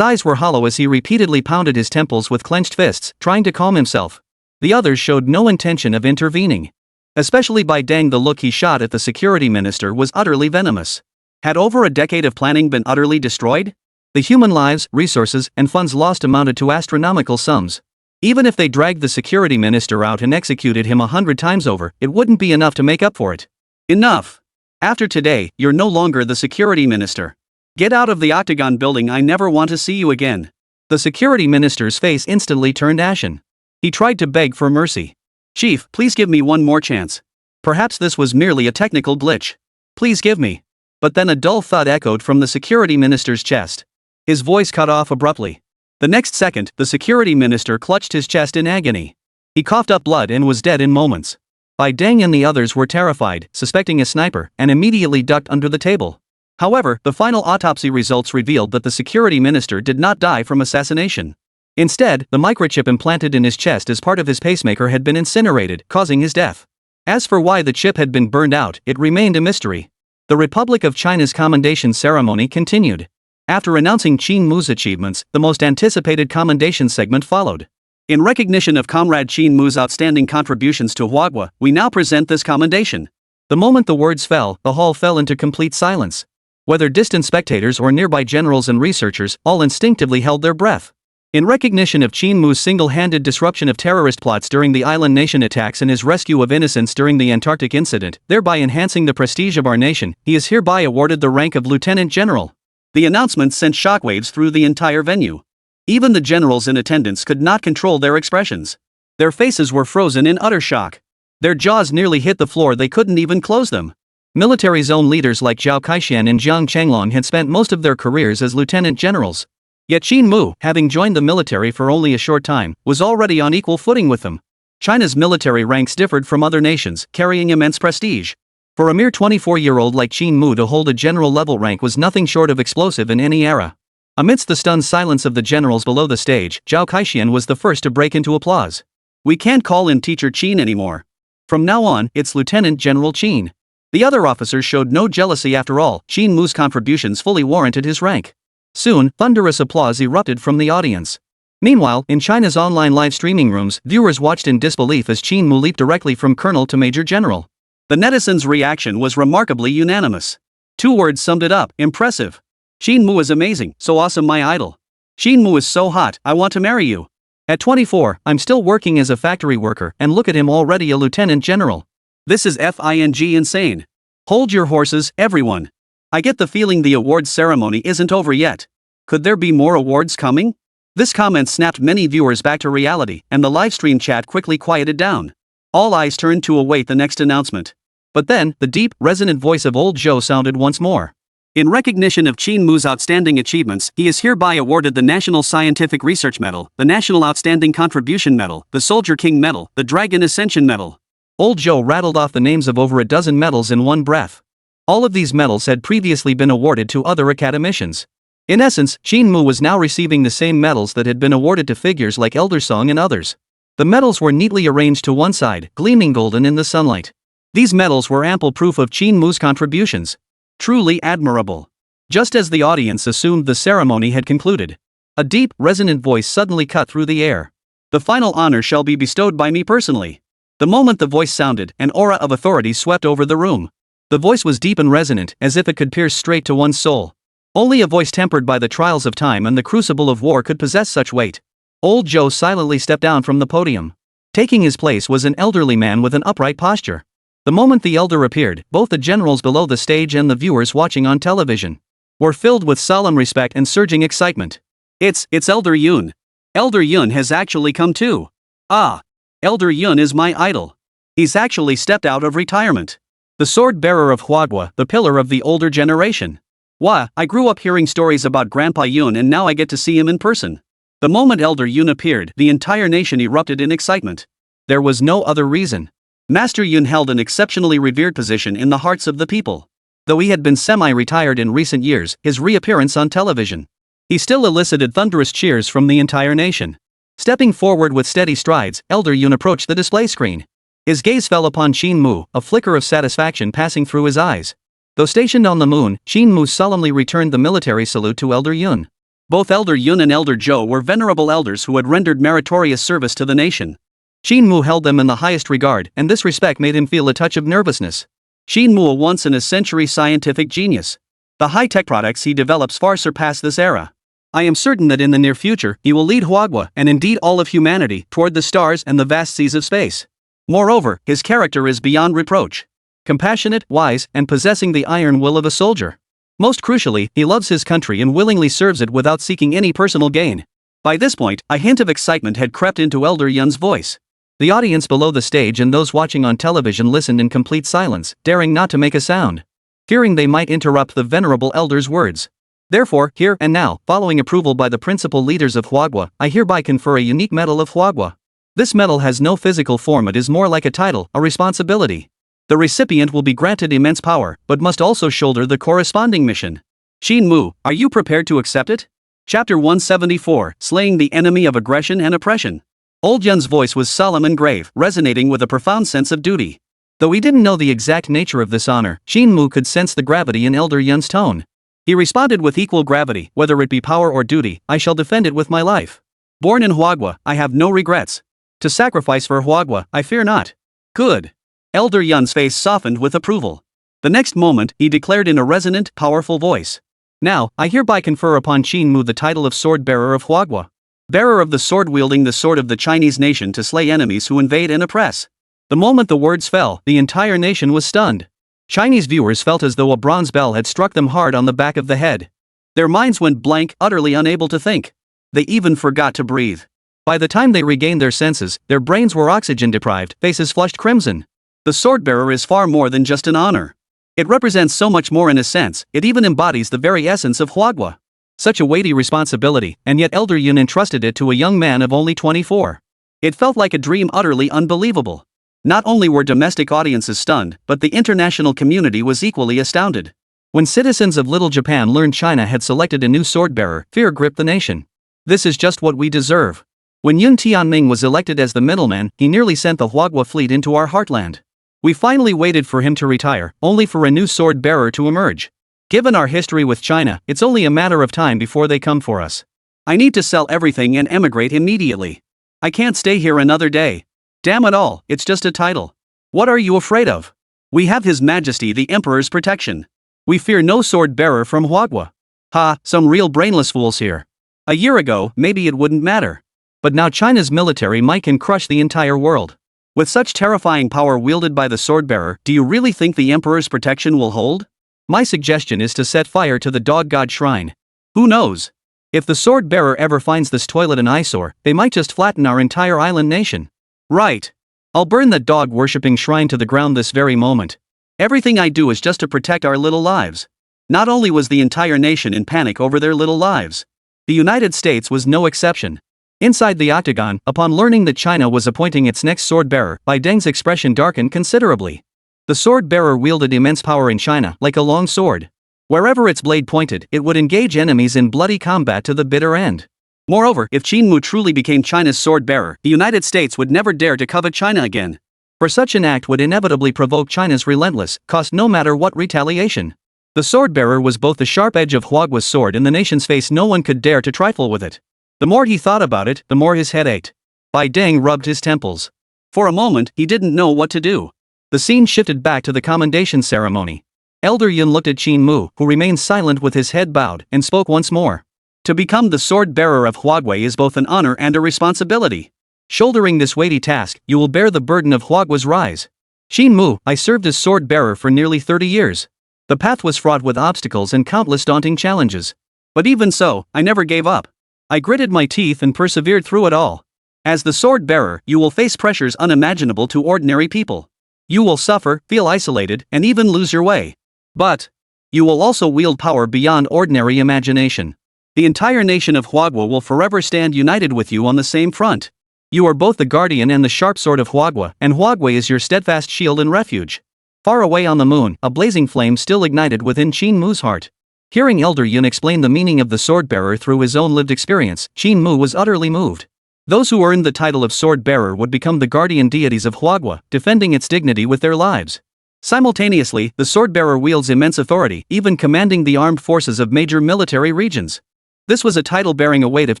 eyes were hollow as he repeatedly pounded his temples with clenched fists, trying to calm himself. The others showed no intention of intervening. Especially Bai Deng, the look he shot at the security minister was utterly venomous. Had over a decade of planning been utterly destroyed? The human lives, resources, and funds lost amounted to astronomical sums. Even if they dragged the security minister out and executed him 100 times over, it wouldn't be enough to make up for it. Enough! After today, you're no longer the security minister. Get out of the Octagon building, I never want to see you again. The security minister's face instantly turned ashen. He tried to beg for mercy. Chief, please give me one more chance. Perhaps this was merely a technical glitch. Please give me. But then a dull thud echoed from the security minister's chest. His voice cut off abruptly. The next second, the security minister clutched his chest in agony. He coughed up blood and was dead in moments. Bai Deng and the others were terrified, suspecting a sniper, and immediately ducked under the table. However, the final autopsy results revealed that the security minister did not die from assassination. Instead, the microchip implanted in his chest as part of his pacemaker had been incinerated, causing his death. As for why the chip had been burned out, it remained a mystery. The Republic of China's commendation ceremony continued. After announcing Qin Mu's achievements, the most anticipated commendation segment followed. In recognition of Comrade Qin Mu's outstanding contributions to Huagua, we now present this commendation. The moment the words fell, the hall fell into complete silence. Whether distant spectators or nearby generals and researchers, all instinctively held their breath. In recognition of Qin Mu's single-handed disruption of terrorist plots during the island nation attacks and his rescue of innocents during the Antarctic incident, thereby enhancing the prestige of our nation, he is hereby awarded the rank of Lieutenant General. The announcement sent shockwaves through the entire venue. Even the generals in attendance could not control their expressions. Their faces were frozen in utter shock. Their jaws nearly hit the floor, they couldn't even close them. Military zone leaders like Zhao Kaixian and Jiang Changlong had spent most of their careers as lieutenant generals. Yet Qin Mu, having joined the military for only a short time, was already on equal footing with them. China's military ranks differed from other nations, carrying immense prestige. For a mere 24-year-old like Qin Mu to hold a general-level rank was nothing short of explosive in any era. Amidst the stunned silence of the generals below the stage, Zhao Kaixian was the first to break into applause. We can't call him Teacher Qin anymore. From now on, it's Lieutenant General Qin. The other officers showed no jealousy after all, Qin Mu's contributions fully warranted his rank. Soon, thunderous applause erupted from the audience. Meanwhile, in China's online live streaming rooms, viewers watched in disbelief as Qin Mu leaped directly from colonel to major general. The netizens' reaction was remarkably unanimous. Two words summed it up: impressive. Qin Mu is amazing, so awesome, my idol. Qin Mu is so hot, I want to marry you. At 24, I'm still working as a factory worker, and look at him, already a lieutenant general. This is insane. Hold your horses, everyone. I get the feeling the awards ceremony isn't over yet. Could there be more awards coming? This comment snapped many viewers back to reality, and the livestream chat quickly quieted down. All eyes turned to await the next announcement. But then, the deep, resonant voice of old Zhou sounded once more. In recognition of Qin Mu's outstanding achievements, he is hereby awarded the National Scientific Research Medal, the National Outstanding Contribution Medal, the Soldier King Medal, the Dragon Ascension Medal. Old Joe rattled off the names of over a dozen medals in one breath. All of these medals had previously been awarded to other academicians. In essence, Qin Mu was now receiving the same medals that had been awarded to figures like Elder Song and others. The medals were neatly arranged to one side, gleaming golden in the sunlight. These medals were ample proof of Qin Mu's contributions. Truly admirable. Just as the audience assumed the ceremony had concluded, a deep, resonant voice suddenly cut through the air. The final honor shall be bestowed by me personally. The moment the voice sounded, an aura of authority swept over the room. The voice was deep and resonant, as if it could pierce straight to one's soul. Only a voice tempered by the trials of time and the crucible of war could possess such weight. Old Joe silently stepped down from the podium. Taking his place was an elderly man with an upright posture. The moment the elder appeared, both the generals below the stage and the viewers watching on television were filled with solemn respect and surging excitement. It's Elder Yun. Elder Yun has actually come too. Ah! Elder Yun is my idol. He's actually stepped out of retirement. The sword bearer of Huagua, the pillar of the older generation. Wah, I grew up hearing stories about Grandpa Yun and now I get to see him in person. The moment Elder Yun appeared, the entire nation erupted in excitement. There was no other reason. Master Yun held an exceptionally revered position in the hearts of the people. Though he had been semi-retired in recent years, his reappearance on television, he still elicited thunderous cheers from the entire nation. Stepping forward with steady strides, Elder Yun approached the display screen. His gaze fell upon Qin Mu, a flicker of satisfaction passing through his eyes. Though stationed on the moon, Qin Mu solemnly returned the military salute to Elder Yun. Both Elder Yun and Elder Joe were venerable elders who had rendered meritorious service to the nation. Qin Mu held them in the highest regard, and this respect made him feel a touch of nervousness. Qin Mu, a once-in-a-century scientific genius. The high-tech products he develops far surpass this era. I am certain that in the near future, he will lead Huagua, and indeed all of humanity, toward the stars and the vast seas of space. Moreover, his character is beyond reproach. Compassionate, wise, and possessing the iron will of a soldier. Most crucially, he loves his country and willingly serves it without seeking any personal gain. By this point, a hint of excitement had crept into Elder Yun's voice. The audience below the stage and those watching on television listened in complete silence, daring not to make a sound, fearing they might interrupt the venerable elder's words. Therefore, here and now, following approval by the principal leaders of Huagua, I hereby confer a unique medal of Huagua. This medal has no physical form, it is more like a title, a responsibility. The recipient will be granted immense power, but must also shoulder the corresponding mission. Qin Mu, are you prepared to accept it? Chapter 174, Slaying the Enemy of Aggression and Oppression. Old Yun's voice was solemn and grave, resonating with a profound sense of duty. Though he didn't know the exact nature of this honor, Qin Mu could sense the gravity in Elder Yun's tone. He responded with equal gravity, whether it be power or duty, I shall defend it with my life. Born in Huagua, I have no regrets. To sacrifice for Huagua, I fear not. Good. Elder Yun's face softened with approval. The next moment, he declared in a resonant, powerful voice. Now, I hereby confer upon Qin Mu the title of Sword Bearer of Huagua. Bearer of the sword, wielding the sword of the Chinese nation to slay enemies who invade and oppress. The moment the words fell, the entire nation was stunned. Chinese viewers felt as though a bronze bell had struck them hard on the back of the head. Their minds went blank, utterly unable to think. They even forgot to breathe. By the time they regained their senses, their brains were oxygen deprived, faces flushed crimson. The sword-bearer is far more than just an honor. It represents so much more in a sense, it even embodies the very essence of Huagua. Such a weighty responsibility, and yet Elder Yun entrusted it to a young man of only 24. It felt like a dream, utterly unbelievable. Not only were domestic audiences stunned, but the international community was equally astounded. When citizens of Little Japan learned China had selected a new sword-bearer, fear gripped the nation. This is just what we deserve. When Yun Tianming was elected as the middleman, he nearly sent the Huagua fleet into our heartland. We finally waited for him to retire, only for a new sword-bearer to emerge. Given our history with China, it's only a matter of time before they come for us. I need to sell everything and emigrate immediately. I can't stay here another day. Damn it all, it's just a title. What are you afraid of? We have His Majesty the Emperor's protection. We fear no sword-bearer from Huagua. Ha, some real brainless fools here. A year ago, maybe it wouldn't matter. But now China's military might can crush the entire world. With such terrifying power wielded by the sword-bearer, do you really think the Emperor's protection will hold? My suggestion is to set fire to the dog god shrine. Who knows? If the sword-bearer ever finds this toilet an eyesore, they might just flatten our entire island nation. Right. I'll burn the dog-worshipping shrine to the ground this very moment. Everything I do is just to protect our little lives. Not only was the entire nation in panic over their little lives, the United States was no exception. Inside the octagon, upon learning that China was appointing its next sword-bearer, Bai Deng's expression darkened considerably. The sword-bearer wielded immense power in China, like a long sword. Wherever its blade pointed, it would engage enemies in bloody combat to the bitter end. Moreover, if Qin Mu truly became China's sword-bearer, the United States would never dare to covet China again. For such an act would inevitably provoke China's relentless cost no matter what retaliation. The sword-bearer was both the sharp edge of Huagua's sword in the nation's face. No one could dare to trifle with it. The more he thought about it, the more his head ached. Bai Deng rubbed his temples. For a moment, he didn't know what to do. The scene shifted back to the commendation ceremony. Elder Yun looked at Qin Mu, who remained silent with his head bowed, and spoke once more. To become the sword-bearer of Huagua is both an honor and a responsibility. Shouldering this weighty task, you will bear the burden of Huagua's rise. Qin Mu, I served as sword-bearer for nearly 30 years. The path was fraught with obstacles and countless daunting challenges. But even so, I never gave up. I gritted my teeth and persevered through it all. As the sword-bearer, you will face pressures unimaginable to ordinary people. You will suffer, feel isolated, and even lose your way. But you will also wield power beyond ordinary imagination. The entire nation of Huagua will forever stand united with you on the same front. You are both the guardian and the sharp sword of Huagua, and Huagua is your steadfast shield and refuge. Far away on the moon, a blazing flame still ignited within Qin Mu's heart. Hearing Elder Yun explain the meaning of the sword-bearer through his own lived experience, Qin Mu was utterly moved. Those who earned the title of sword-bearer would become the guardian deities of Huagua, defending its dignity with their lives. Simultaneously, the sword-bearer wields immense authority, even commanding the armed forces of major military regions. This was a title bearing a weight of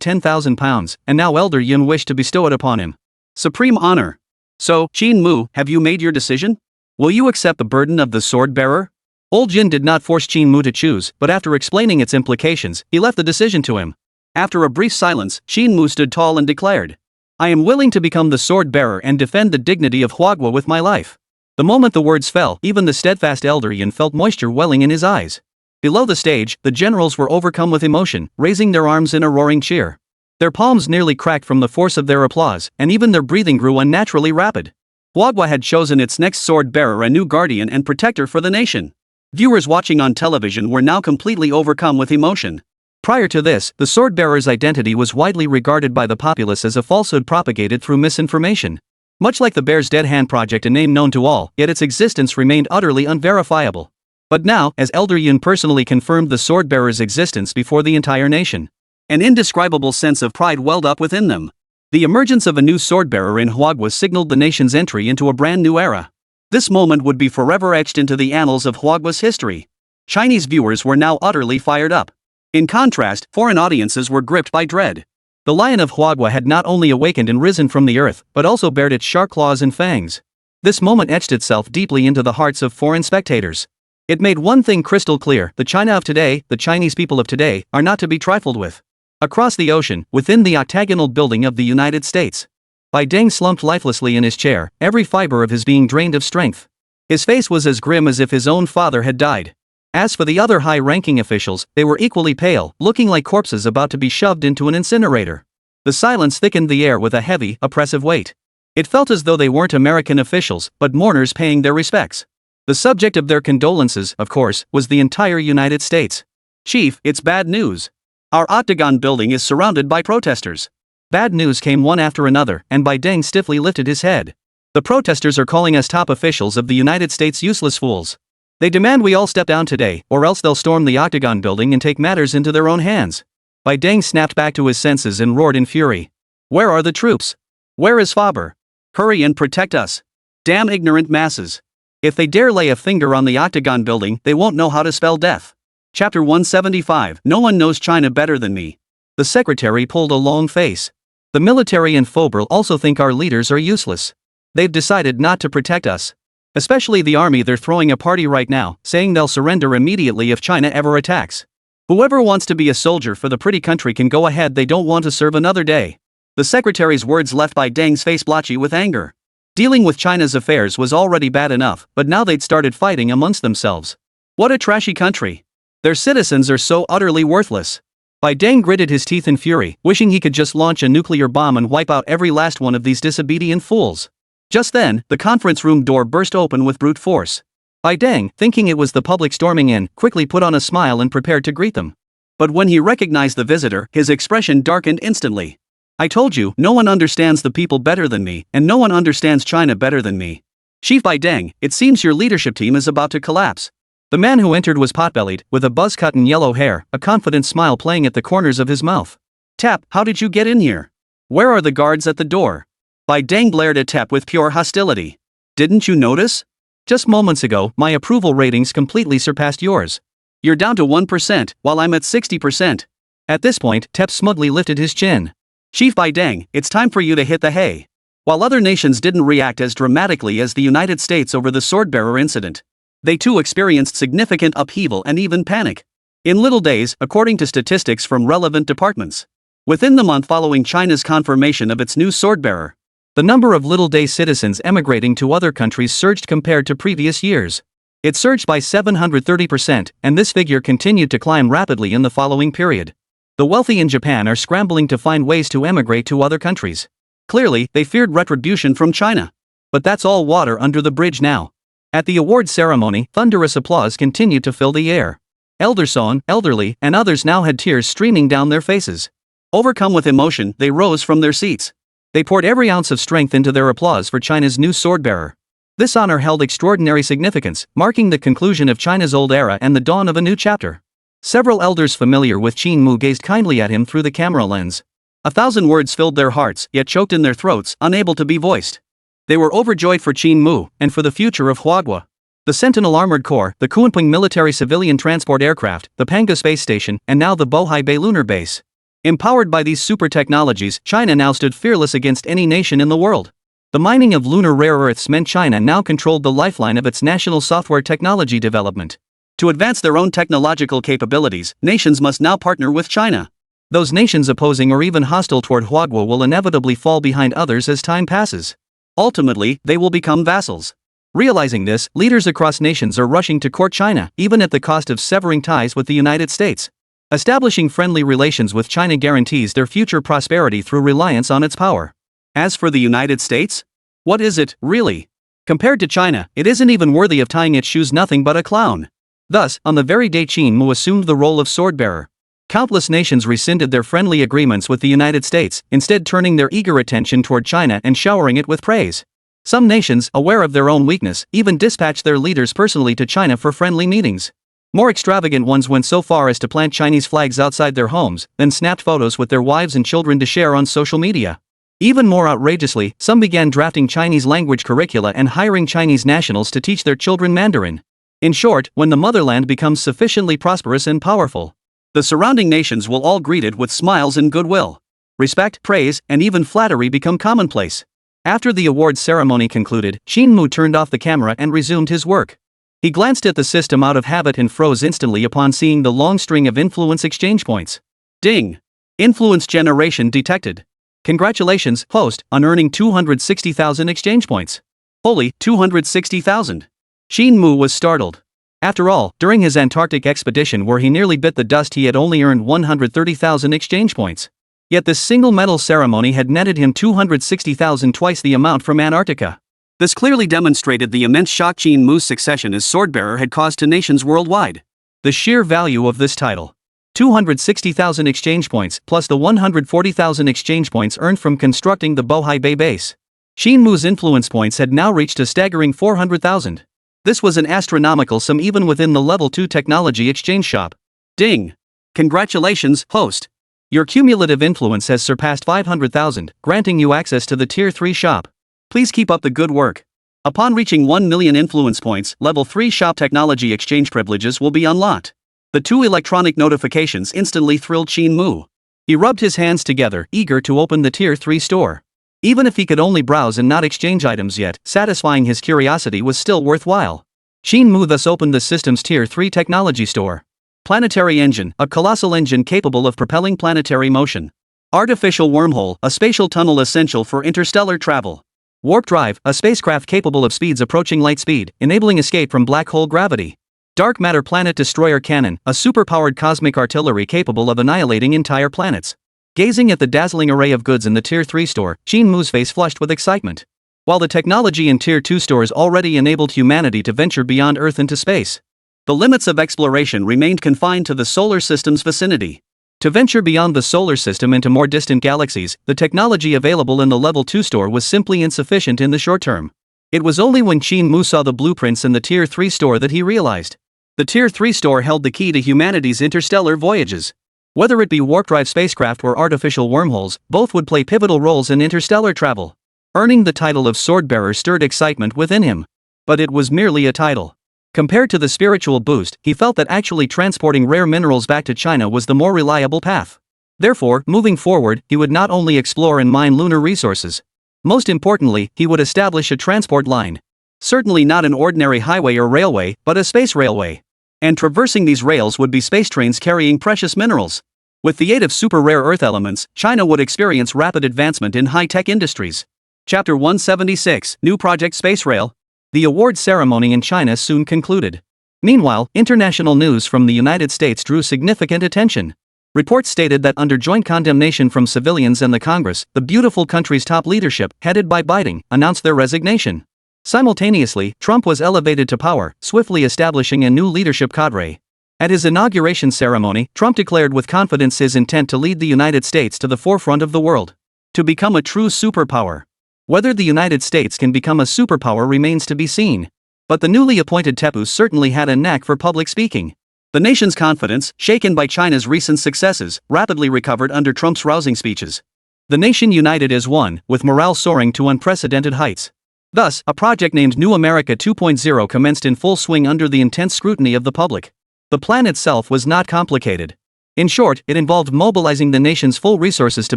10,000 pounds, and now Elder Yun wished to bestow it upon him. Supreme honor. So, Qin Mu, have you made your decision? Will you accept the burden of the sword-bearer? Old Jin did not force Qin Mu to choose, but after explaining its implications, he left the decision to him. After a brief silence, Qin Mu stood tall and declared, I am willing to become the sword-bearer and defend the dignity of Huagua with my life. The moment the words fell, even the steadfast Elder Yun felt moisture welling in his eyes. Below the stage, the generals were overcome with emotion, raising their arms in a roaring cheer. Their palms nearly cracked from the force of their applause, and even their breathing grew unnaturally rapid. Huagua had chosen its next sword-bearer, a new guardian and protector for the nation. Viewers watching on television were now completely overcome with emotion. Prior to this, the sword-bearer's identity was widely regarded by the populace as a falsehood propagated through misinformation. Much like the Bear's Dead Hand project, a name known to all, yet its existence remained utterly unverifiable. But now, as Elder Yun personally confirmed the sword-bearer's existence before the entire nation, an indescribable sense of pride welled up within them. The emergence of a new sword-bearer in Huagua signaled the nation's entry into a brand new era. This moment would be forever etched into the annals of Huagua's history. Chinese viewers were now utterly fired up. In contrast, foreign audiences were gripped by dread. The lion of Huagua had not only awakened and risen from the earth, but also bared its sharp claws and fangs. This moment etched itself deeply into the hearts of foreign spectators. It made one thing crystal clear: the China of today, the Chinese people of today, are not to be trifled with. Across the ocean, within the octagonal building of the United States, Bai Deng slumped lifelessly in his chair, every fiber of his being drained of strength. His face was as grim as if his own father had died. As for the other high-ranking officials, they were equally pale, looking like corpses about to be shoved into an incinerator. The silence thickened the air with a heavy, oppressive weight. It felt as though they weren't American officials, but mourners paying their respects. The subject of their condolences, of course, was the entire United States. Chief, it's bad news. Our octagon building is surrounded by protesters. Bad news came one after another, and Bai Deng stiffly lifted his head. The protesters are calling us top officials of the United States useless fools. They demand we all step down today, or else they'll storm the octagon building and take matters into their own hands. Bai Deng snapped back to his senses and roared in fury. Where are the troops? Where is Faber? Hurry and protect us. Damn ignorant masses. If they dare lay a finger on the octagon building, they won't know how to spell death. Chapter 175. No one knows China better than me. The secretary pulled a long face. The military and Fobril also think our leaders are useless. They've decided not to protect us. Especially the army. They're throwing a party right now, saying they'll surrender immediately if China ever attacks. Whoever wants to be a soldier for the pretty country can go ahead. They don't want to serve another day. The secretary's words left Bai Deng's face blotchy with anger. Dealing with China's affairs was already bad enough, but now they'd started fighting amongst themselves. What a trashy country. Their citizens are so utterly worthless. Bai Deng gritted his teeth in fury, wishing he could just launch a nuclear bomb and wipe out every last one of these disobedient fools. Just then, the conference room door burst open with brute force. Bai Deng, thinking it was the public storming in, quickly put on a smile and prepared to greet them. But when he recognized the visitor, his expression darkened instantly. I told you, no one understands the people better than me, and no one understands China better than me. Chief Bai Deng, it seems your leadership team is about to collapse. The man who entered was potbellied, with a buzz cut and yellow hair, a confident smile playing at the corners of his mouth. Tap, how did you get in here? Where are the guards at the door? Bai Deng glared at Tap with pure hostility. Didn't you notice? Just moments ago, my approval ratings completely surpassed yours. You're down to 1%, while I'm at 60%. At this point, Tep smugly lifted his chin. Chief Bai Deng, it's time for you to hit the hay. While other nations didn't react as dramatically as the United States over the swordbearer incident, they too experienced significant upheaval and even panic. In little days, according to statistics from relevant departments, within the month following China's confirmation of its new swordbearer, the number of Little Day citizens emigrating to other countries surged compared to previous years. It surged by 730%, and this figure continued to climb rapidly in the following period. The wealthy in Japan are scrambling to find ways to emigrate to other countries. Clearly, they feared retribution from China. But that's all water under the bridge now. At the awards ceremony, thunderous applause continued to fill the air. Elderson, elderly, and others now had tears streaming down their faces. Overcome with emotion, they rose from their seats. They poured every ounce of strength into their applause for China's new swordbearer. This honor held extraordinary significance, marking the conclusion of China's old era and the dawn of a new chapter. Several elders familiar with Qin Mu gazed kindly at him through the camera lens. 1,000 words filled their hearts, yet choked in their throats, unable to be voiced. They were overjoyed for Qin Mu, and for the future of Huagua. The Sentinel Armored Corps, the Kunping military civilian transport aircraft, the Panga space station, and now the Bohai Bay lunar base. Empowered by these super technologies, China now stood fearless against any nation in the world. The mining of lunar rare earths meant China now controlled the lifeline of its national software technology development. To advance their own technological capabilities, nations must now partner with China. Those nations opposing or even hostile toward Huagua will inevitably fall behind others as time passes. Ultimately, they will become vassals. Realizing this, leaders across nations are rushing to court China, even at the cost of severing ties with the United States. Establishing friendly relations with China guarantees their future prosperity through reliance on its power. As for the United States? What is it, really? Compared to China, it isn't even worthy of tying its shoes, nothing but a clown. Thus, on the very day Qin Mu assumed the role of swordbearer, countless nations rescinded their friendly agreements with the United States, instead turning their eager attention toward China and showering it with praise. Some nations, aware of their own weakness, even dispatched their leaders personally to China for friendly meetings. More extravagant ones went so far as to plant Chinese flags outside their homes, then snapped photos with their wives and children to share on social media. Even more outrageously, some began drafting Chinese language curricula and hiring Chinese nationals to teach their children Mandarin. In short, when the motherland becomes sufficiently prosperous and powerful, the surrounding nations will all greet it with smiles and goodwill. Respect, praise, and even flattery become commonplace. After the awards ceremony concluded, Qin Mu turned off the camera and resumed his work. He glanced at the system out of habit and froze instantly upon seeing the long string of influence exchange points. Ding! Influence generation detected. Congratulations, host, on earning 260,000 exchange points. Holy, 260,000. Qin Mu was startled. After all, during his Antarctic expedition where he nearly bit the dust, he had only earned 130,000 exchange points. Yet this single medal ceremony had netted him 260,000, twice the amount from Antarctica. This clearly demonstrated the immense shock Qin Mu's succession as swordbearer had caused to nations worldwide. The sheer value of this title. 260,000 exchange points, plus the 140,000 exchange points earned from constructing the Bohai Bay base. Qin Mu's influence points had now reached a staggering 400,000. This was an astronomical sum even within the Level 2 technology exchange shop. Ding! Congratulations, host! Your cumulative influence has surpassed 500,000, granting you access to the Tier 3 shop. Please keep up the good work. Upon reaching 1 million influence points, Level 3 shop technology exchange privileges will be unlocked. The two electronic notifications instantly thrilled Qin Mu. He rubbed his hands together, eager to open the Tier 3 store. Even if he could only browse and not exchange items yet, satisfying his curiosity was still worthwhile. Qin Mu thus opened the system's Tier 3 technology store. Planetary engine, a colossal engine capable of propelling planetary motion. Artificial wormhole, a spatial tunnel essential for interstellar travel. Warp drive, a spacecraft capable of speeds approaching light speed, enabling escape from black hole gravity. Dark matter planet destroyer cannon, a superpowered cosmic artillery capable of annihilating entire planets. Gazing at the dazzling array of goods in the Tier 3 store, Qin Mu's face flushed with excitement. while the technology in Tier 2 stores already enabled humanity to venture beyond Earth into space. The limits of exploration remained confined to the solar system's vicinity. To venture beyond the solar system into more distant galaxies, the technology available in the Level 2 store was simply insufficient in the short term. It was only when Qin Mu saw the blueprints in the Tier 3 store that he realized. The Tier 3 store held the key to humanity's interstellar voyages. Whether it be warp-drive spacecraft or artificial wormholes, both would play pivotal roles in interstellar travel. Earning the title of Swordbearer stirred excitement within him. But it was merely a title. Compared to the spiritual boost, he felt that actually transporting rare minerals back to China was the more reliable path. Therefore, moving forward, he would not only explore and mine lunar resources. Most importantly, he would establish a transport line. Certainly not an ordinary highway or railway, but a space railway. And traversing these rails would be space trains carrying precious minerals. With the aid of super rare earth elements, China would experience rapid advancement in high-tech industries. Chapter 176, New Project Space Rail. The award ceremony in China soon concluded. Meanwhile, international news from the United States drew significant attention. Reports stated that under joint condemnation from civilians and the Congress, the beautiful country's top leadership, headed by Biden, announced their resignation. Simultaneously, Trump was elevated to power, swiftly establishing a new leadership cadre. At his inauguration ceremony, Trump declared with confidence his intent to lead the United States to the forefront of the world. To become a true superpower. Whether the United States can become a superpower remains to be seen. But the newly appointed Tepu certainly had a knack for public speaking. The nation's confidence, shaken by China's recent successes, rapidly recovered under Trump's rousing speeches. The nation united as one, with morale soaring to unprecedented heights. Thus, a project named New America 2.0 commenced in full swing under the intense scrutiny of the public. The plan itself was not complicated. In short, it involved mobilizing the nation's full resources to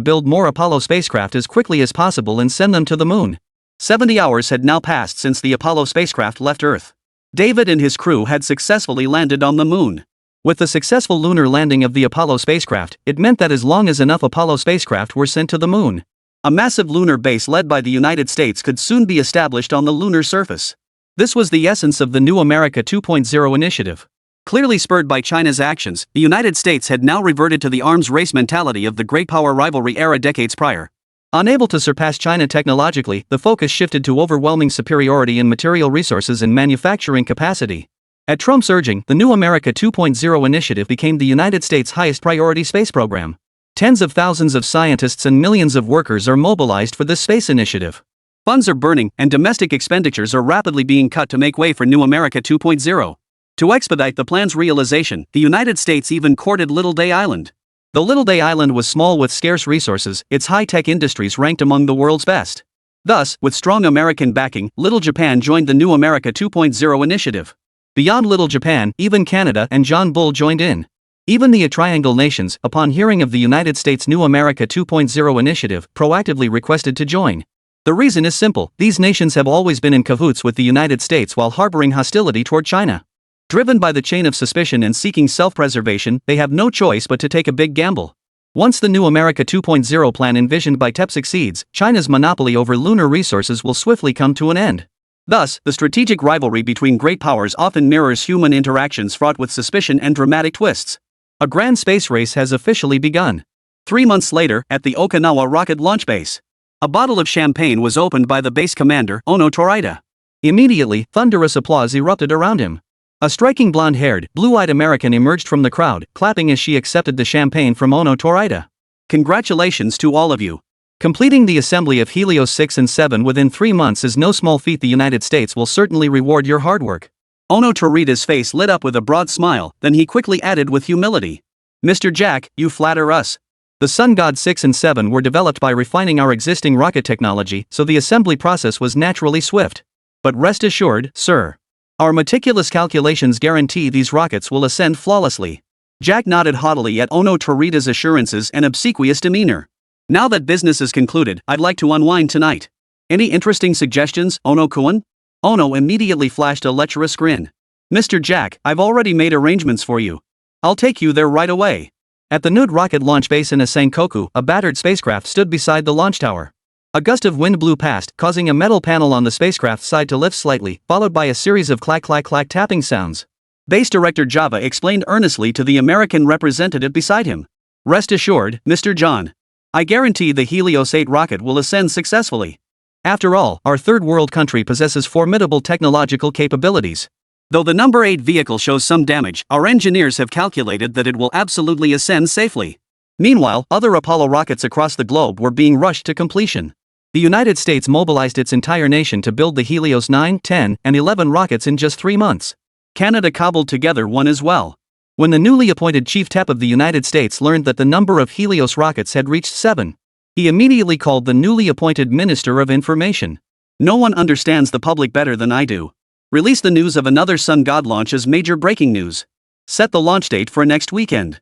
build more Apollo spacecraft as quickly as possible and send them to the moon. 70 hours had now passed since the Apollo spacecraft left Earth. David and his crew had successfully landed on the moon. With the successful lunar landing of the Apollo spacecraft, it meant that as long as enough Apollo spacecraft were sent to the moon, a massive lunar base led by the United States could soon be established on the lunar surface. This was the essence of the New America 2.0 initiative. Clearly spurred by China's actions, the United States had now reverted to the arms race mentality of the great power rivalry era decades prior. Unable to surpass China technologically, the focus shifted to overwhelming superiority in material resources and manufacturing capacity. At Trump's urging, the New America 2.0 initiative became the United States' highest priority space program. Tens of thousands of scientists and millions of workers are mobilized for this space initiative. Funds are burning, and domestic expenditures are rapidly being cut to make way for New America 2.0. To expedite the plan's realization, the United States even courted Little Day Island. Though Little Day Island was small with scarce resources, its high-tech industries ranked among the world's best. Thus, with strong American backing, Little Japan joined the New America 2.0 initiative. Beyond Little Japan, even Canada and John Bull joined in. Even the Triangle nations, upon hearing of the United States' New America 2.0 initiative, proactively requested to join. The reason is simple: these nations have always been in cahoots with the United States while harboring hostility toward China. Driven by the chain of suspicion and seeking self-preservation, they have no choice but to take a big gamble. Once the New America 2.0 plan envisioned by TEP succeeds, China's monopoly over lunar resources will swiftly come to an end. Thus, the strategic rivalry between great powers often mirrors human interactions fraught with suspicion and dramatic twists. A grand space race has officially begun. 3 months later, at the Okinawa rocket launch base, a bottle of champagne was opened by the base commander, Ono Torita. Immediately, thunderous applause erupted around him. A striking blonde-haired, blue-eyed American emerged from the crowd, clapping as she accepted the champagne from Ono Torita. Congratulations to all of you. Completing the assembly of Helios 6 and 7 within 3 months is no small feat. The United States will certainly reward your hard work. Ono Torita's face lit up with a broad smile, then he quickly added with humility, Mr. Jack, you flatter us. The Sun God 6 and 7 were developed by refining our existing rocket technology, so the assembly process was naturally swift. But rest assured, sir, our meticulous calculations guarantee these rockets will ascend flawlessly. Jack nodded haughtily at Ono Torita's assurances and obsequious demeanor. Now that business is concluded, I'd like to unwind tonight. Any interesting suggestions, Ono-kun? Ono immediately flashed a lecherous grin. Mr. Jack, I've already made arrangements for you. I'll take you there right away. At the Nud rocket launch base in Asankoku, a battered spacecraft stood beside the launch tower. A gust of wind blew past, causing a metal panel on the spacecraft's side to lift slightly, followed by a series of clack-clack-clack tapping sounds. Base Director Java explained earnestly to the American representative beside him. Rest assured, Mr. John. I guarantee the Helios 8 rocket will ascend successfully. After all, our third world country possesses formidable technological capabilities. Though the number 8 vehicle shows some damage, our engineers have calculated that it will absolutely ascend safely. Meanwhile, other Apollo rockets across the globe were being rushed to completion. The United States mobilized its entire nation to build the Helios 9, 10, and 11 rockets in just 3 months. Canada cobbled together one as well. When the newly appointed Chief Tep of the United States learned that the number of Helios rockets had reached 7, he immediately called the newly appointed Minister of Information. No one understands the public better than I do. Release the news of another Sun God launch as major breaking news. Set the launch date for next weekend.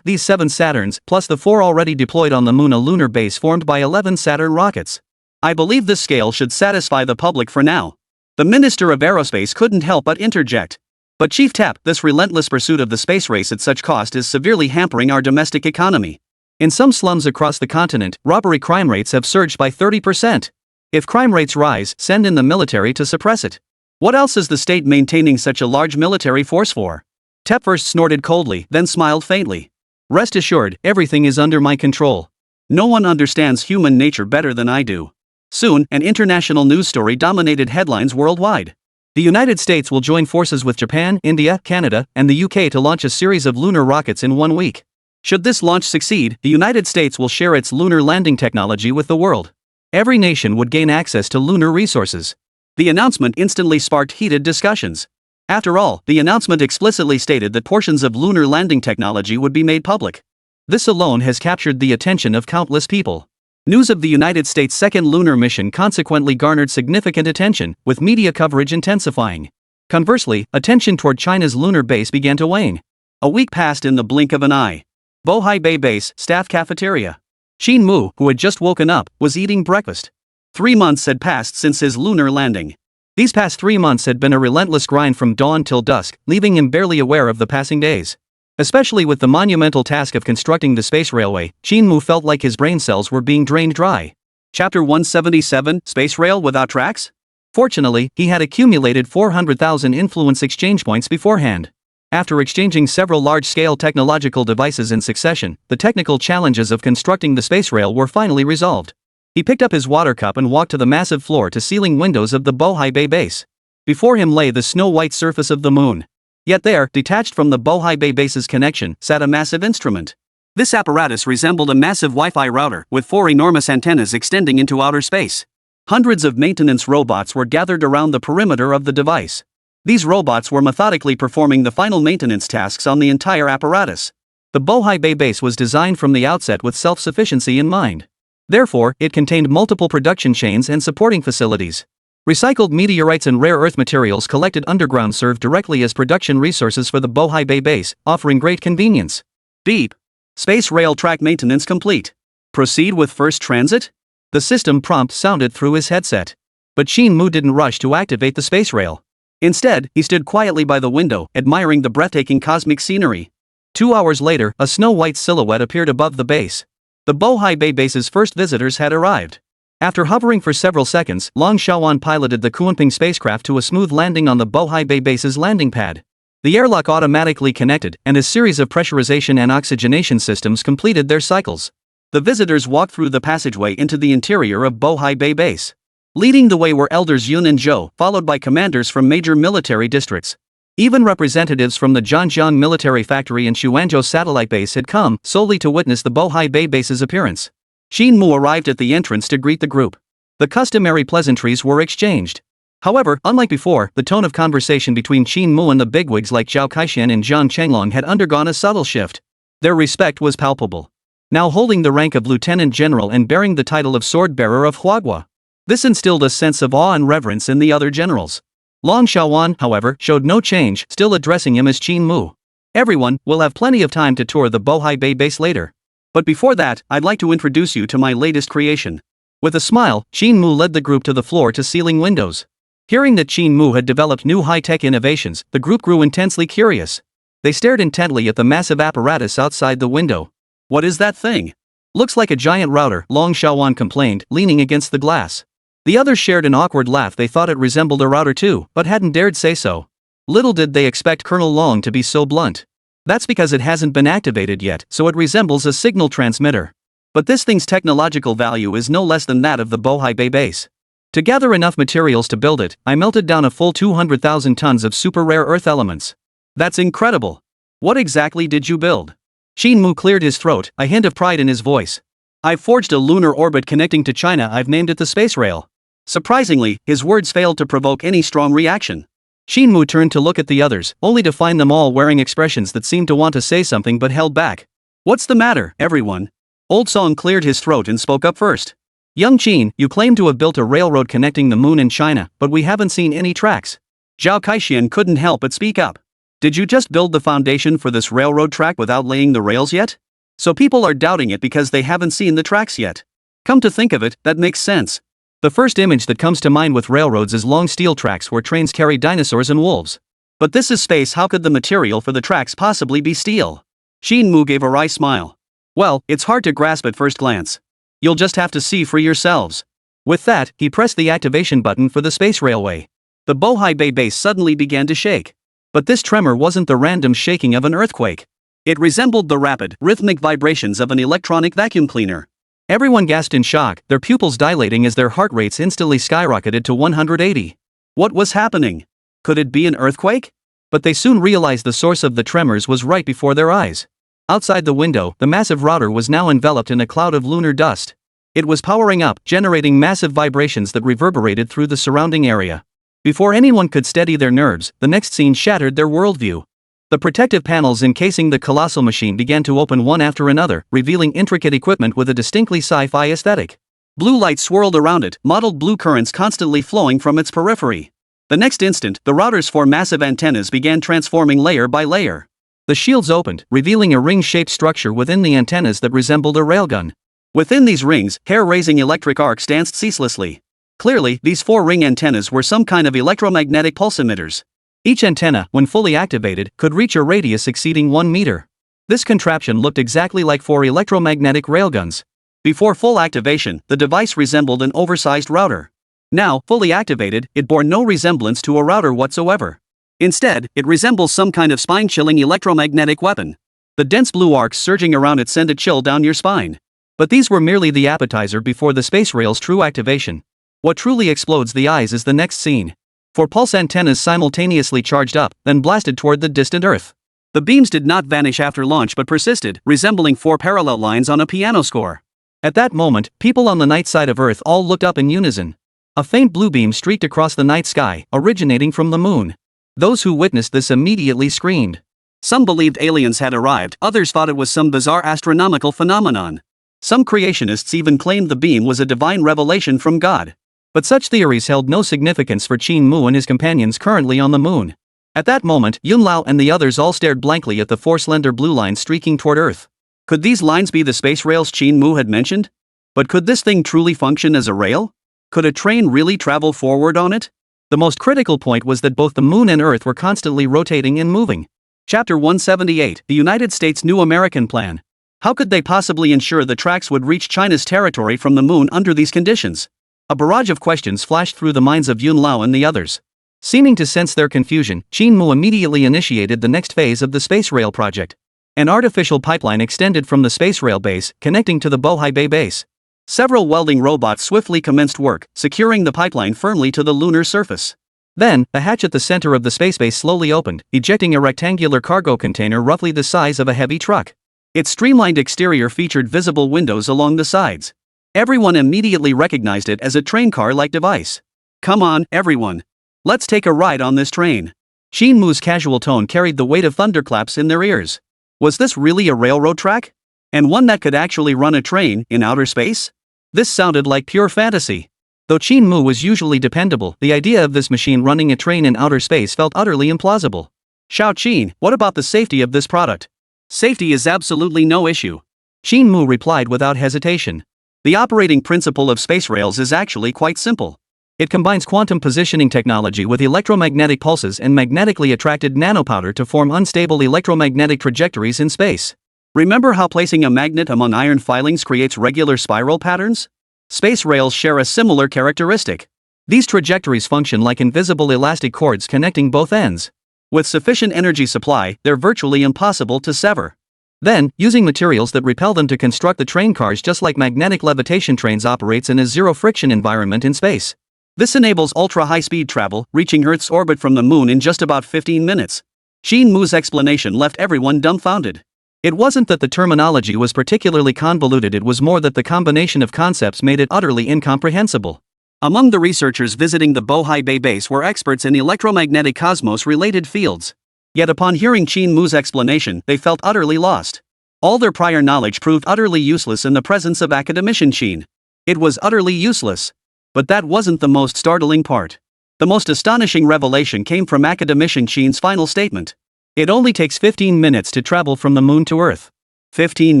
These 7 Saturns, plus the 4 already deployed on the Moon, a lunar base formed by 11 Saturn rockets. I believe this scale should satisfy the public for now. The Minister of Aerospace couldn't help but interject. But Chief Tap, this relentless pursuit of the space race at such cost is severely hampering our domestic economy. In some slums across the continent, robbery crime rates have surged by 30%. If crime rates rise, send in the military to suppress it. What else is the state maintaining such a large military force for? Tep first snorted coldly, then smiled faintly. Rest assured, everything is under my control. No one understands human nature better than I do. Soon, an international news story dominated headlines worldwide. The United States will join forces with Japan, India, Canada, and the UK to launch a series of lunar rockets in 1 week. Should this launch succeed, the United States will share its lunar landing technology with the world. Every nation would gain access to lunar resources. The announcement instantly sparked heated discussions. After all, the announcement explicitly stated that portions of lunar landing technology would be made public. This alone has captured the attention of countless people. News of the United States' second lunar mission consequently garnered significant attention, with media coverage intensifying. Conversely, attention toward China's lunar base began to wane. A week passed in the blink of an eye. Bohai Bay Base, staff cafeteria. Qin Mu, who had just woken up, was eating breakfast. 3 months had passed since his lunar landing. These past 3 months had been a relentless grind from dawn till dusk, leaving him barely aware of the passing days. Especially with the monumental task of constructing the space railway, Qin Mu felt like his brain cells were being drained dry. Chapter 177, Space Rail Without Tracks? Fortunately, he had accumulated 400,000 influence exchange points beforehand. After exchanging several large-scale technological devices in succession, the technical challenges of constructing the space rail were finally resolved. He picked up his water cup and walked to the massive floor-to-ceiling windows of the Bohai Bay base. Before him lay the snow-white surface of the moon. Yet there, detached from the Bohai Bay base's connection, sat a massive instrument. This apparatus resembled a massive Wi-Fi router with 4 enormous antennas extending into outer space. Hundreds of maintenance robots were gathered around the perimeter of the device. These robots were methodically performing the final maintenance tasks on the entire apparatus. The Bohai Bay base was designed from the outset with self-sufficiency in mind. Therefore, it contained multiple production chains and supporting facilities. Recycled meteorites and rare earth materials collected underground served directly as production resources for the Bohai Bay base, offering great convenience. Beep. Space rail track maintenance complete. Proceed with first transit? The system prompt sounded through his headset. But Qin Mu didn't rush to activate the space rail. Instead, he stood quietly by the window, admiring the breathtaking cosmic scenery. 2 hours later, a snow-white silhouette appeared above the base. The Bohai Bay base's first visitors had arrived. After hovering for several seconds, Long Shaowan piloted the Kunping spacecraft to a smooth landing on the Bohai Bay base's landing pad. The airlock automatically connected, and a series of pressurization and oxygenation systems completed their cycles. The visitors walked through the passageway into the interior of Bohai Bay base. Leading the way were elders Yun and Zhou, followed by commanders from major military districts. Even representatives from the Zhanjiang military factory and Xuanzhou satellite base had come, solely to witness the Bohai Bay base's appearance. Qin Mu arrived at the entrance to greet the group. The customary pleasantries were exchanged. However, unlike before, the tone of conversation between Qin Mu and the bigwigs like Zhao Kaishan and Zhang Chenglong had undergone a subtle shift. Their respect was palpable. Now holding the rank of lieutenant general and bearing the title of sword-bearer of Huagua. This instilled a sense of awe and reverence in the other generals. Long Shaowan, however, showed no change, still addressing him as Qin Mu. Everyone will have plenty of time to tour the Bohai Bay base later. But before that, I'd like to introduce you to my latest creation. With a smile, Qin Mu led the group to the floor-to-ceiling windows. Hearing that Qin Mu had developed new high-tech innovations, the group grew intensely curious. They stared intently at the massive apparatus outside the window. What is that thing? Looks like a giant router, Long Shaowan complained, leaning against the glass. The others shared an awkward laugh. They thought it resembled a router too, but hadn't dared say so. Little did they expect Colonel Long to be so blunt. That's because it hasn't been activated yet, so it resembles a signal transmitter. But this thing's technological value is no less than that of the Bohai Bay base. To gather enough materials to build it, I melted down a full 200,000 tons of super rare earth elements. That's incredible. What exactly did you build? Qin Mu cleared his throat, a hint of pride in his voice. I've forged a lunar orbit connecting to China. I've named it the space rail. Surprisingly, his words failed to provoke any strong reaction. Qin Mu turned to look at the others, only to find them all wearing expressions that seemed to want to say something but held back. What's the matter, everyone? Old Song cleared his throat and spoke up first. Young Qin, you claim to have built a railroad connecting the moon and China, but we haven't seen any tracks. Zhao Kaixian couldn't help but speak up. Did you just build the foundation for this railroad track without laying the rails yet? So people are doubting it because they haven't seen the tracks yet. Come to think of it, that makes sense. The first image that comes to mind with railroads is long steel tracks where trains carry dinosaurs and wolves. But this is space. How could the material for the tracks possibly be steel? Qin Mu gave a wry smile. Well, it's hard to grasp at first glance. You'll just have to see for yourselves. With that, he pressed the activation button for the space railway. The Bohai Bay base suddenly began to shake. But this tremor wasn't the random shaking of an earthquake. It resembled the rapid, rhythmic vibrations of an electronic vacuum cleaner. Everyone gasped in shock, their pupils dilating as their heart rates instantly skyrocketed to 180. What was happening? Could it be an earthquake? But they soon realized the source of the tremors was right before their eyes. Outside the window, the massive router was now enveloped in a cloud of lunar dust. It was powering up, generating massive vibrations that reverberated through the surrounding area. Before anyone could steady their nerves, the next scene shattered their worldview. The protective panels encasing the colossal machine began to open one after another, revealing intricate equipment with a distinctly sci-fi aesthetic. Blue light swirled around it, mottled blue currents constantly flowing from its periphery. The next instant, the router's four massive antennas began transforming layer by layer. The shields opened, revealing a ring-shaped structure within the antennas that resembled a railgun. Within these rings, hair-raising electric arcs danced ceaselessly. Clearly, these four ring antennas were some kind of electromagnetic pulse emitters. Each antenna, when fully activated, could reach a radius exceeding 1 meter. This contraption looked exactly like four electromagnetic railguns. Before full activation, the device resembled an oversized router. Now, fully activated, it bore no resemblance to a router whatsoever. Instead, it resembles some kind of spine-chilling electromagnetic weapon. The dense blue arcs surging around it sent a chill down your spine. But these were merely the appetizer before the space rail's true activation. What truly explodes the eyes is the next scene. Four pulse antennas simultaneously charged up, then blasted toward the distant Earth. The beams did not vanish after launch but persisted, resembling four parallel lines on a piano score. At that moment, people on the night side of Earth all looked up in unison. A faint blue beam streaked across the night sky, originating from the moon. Those who witnessed this immediately screamed. Some believed aliens had arrived, others thought it was some bizarre astronomical phenomenon. Some creationists even claimed the beam was a divine revelation from God. But such theories held no significance for Qin Mu and his companions currently on the moon. At that moment, Yun Lao and the others all stared blankly at the four slender blue lines streaking toward Earth. Could these lines be the space rails Qin Mu had mentioned? But could this thing truly function as a rail? Could a train really travel forward on it? The most critical point was that both the moon and Earth were constantly rotating and moving. Chapter 178, The United States' New American Plan. How could they possibly ensure the tracks would reach China's territory from the moon under these conditions? A barrage of questions flashed through the minds of Yun Lao and the others. Seeming to sense their confusion, Qin Mu immediately initiated the next phase of the space rail project. An artificial pipeline extended from the space rail base, connecting to the Bohai Bay base. Several welding robots swiftly commenced work, securing the pipeline firmly to the lunar surface. Then, a hatch at the center of the space base slowly opened, ejecting a rectangular cargo container roughly the size of a heavy truck. Its streamlined exterior featured visible windows along the sides. Everyone immediately recognized it as a train car-like device. Come on, everyone. Let's take a ride on this train. Qin Mu's casual tone carried the weight of thunderclaps in their ears. Was this really a railroad track? And one that could actually run a train in outer space? This sounded like pure fantasy. Though Qin Mu was usually dependable, the idea of this machine running a train in outer space felt utterly implausible. Xiao Qin, what about the safety of this product? Safety is absolutely no issue. Qin Mu replied without hesitation. The operating principle of space rails is actually quite simple. It combines quantum positioning technology with electromagnetic pulses and magnetically attracted nanopowder to form unstable electromagnetic trajectories in space. Remember how placing a magnet among iron filings creates regular spiral patterns? Space rails share a similar characteristic. These trajectories function like invisible elastic cords connecting both ends. With sufficient energy supply, they're virtually impossible to sever. Then, using materials that repel them to construct the train cars just like magnetic levitation trains operates in a zero-friction environment in space. This enables ultra-high-speed travel, reaching Earth's orbit from the moon in just about 15 minutes. Qin Mu's explanation left everyone dumbfounded. It wasn't that the terminology was particularly convoluted, it was more that the combination of concepts made it utterly incomprehensible. Among the researchers visiting the Bohai Bay base were experts in electromagnetic cosmos-related fields. Yet upon hearing Qin Mu's explanation, they felt utterly lost. All their prior knowledge proved utterly useless in the presence of academician Qin. It was utterly useless. But that wasn't the most startling part. The most astonishing revelation came from academician Qin's final statement. It only takes 15 minutes to travel from the moon to Earth. 15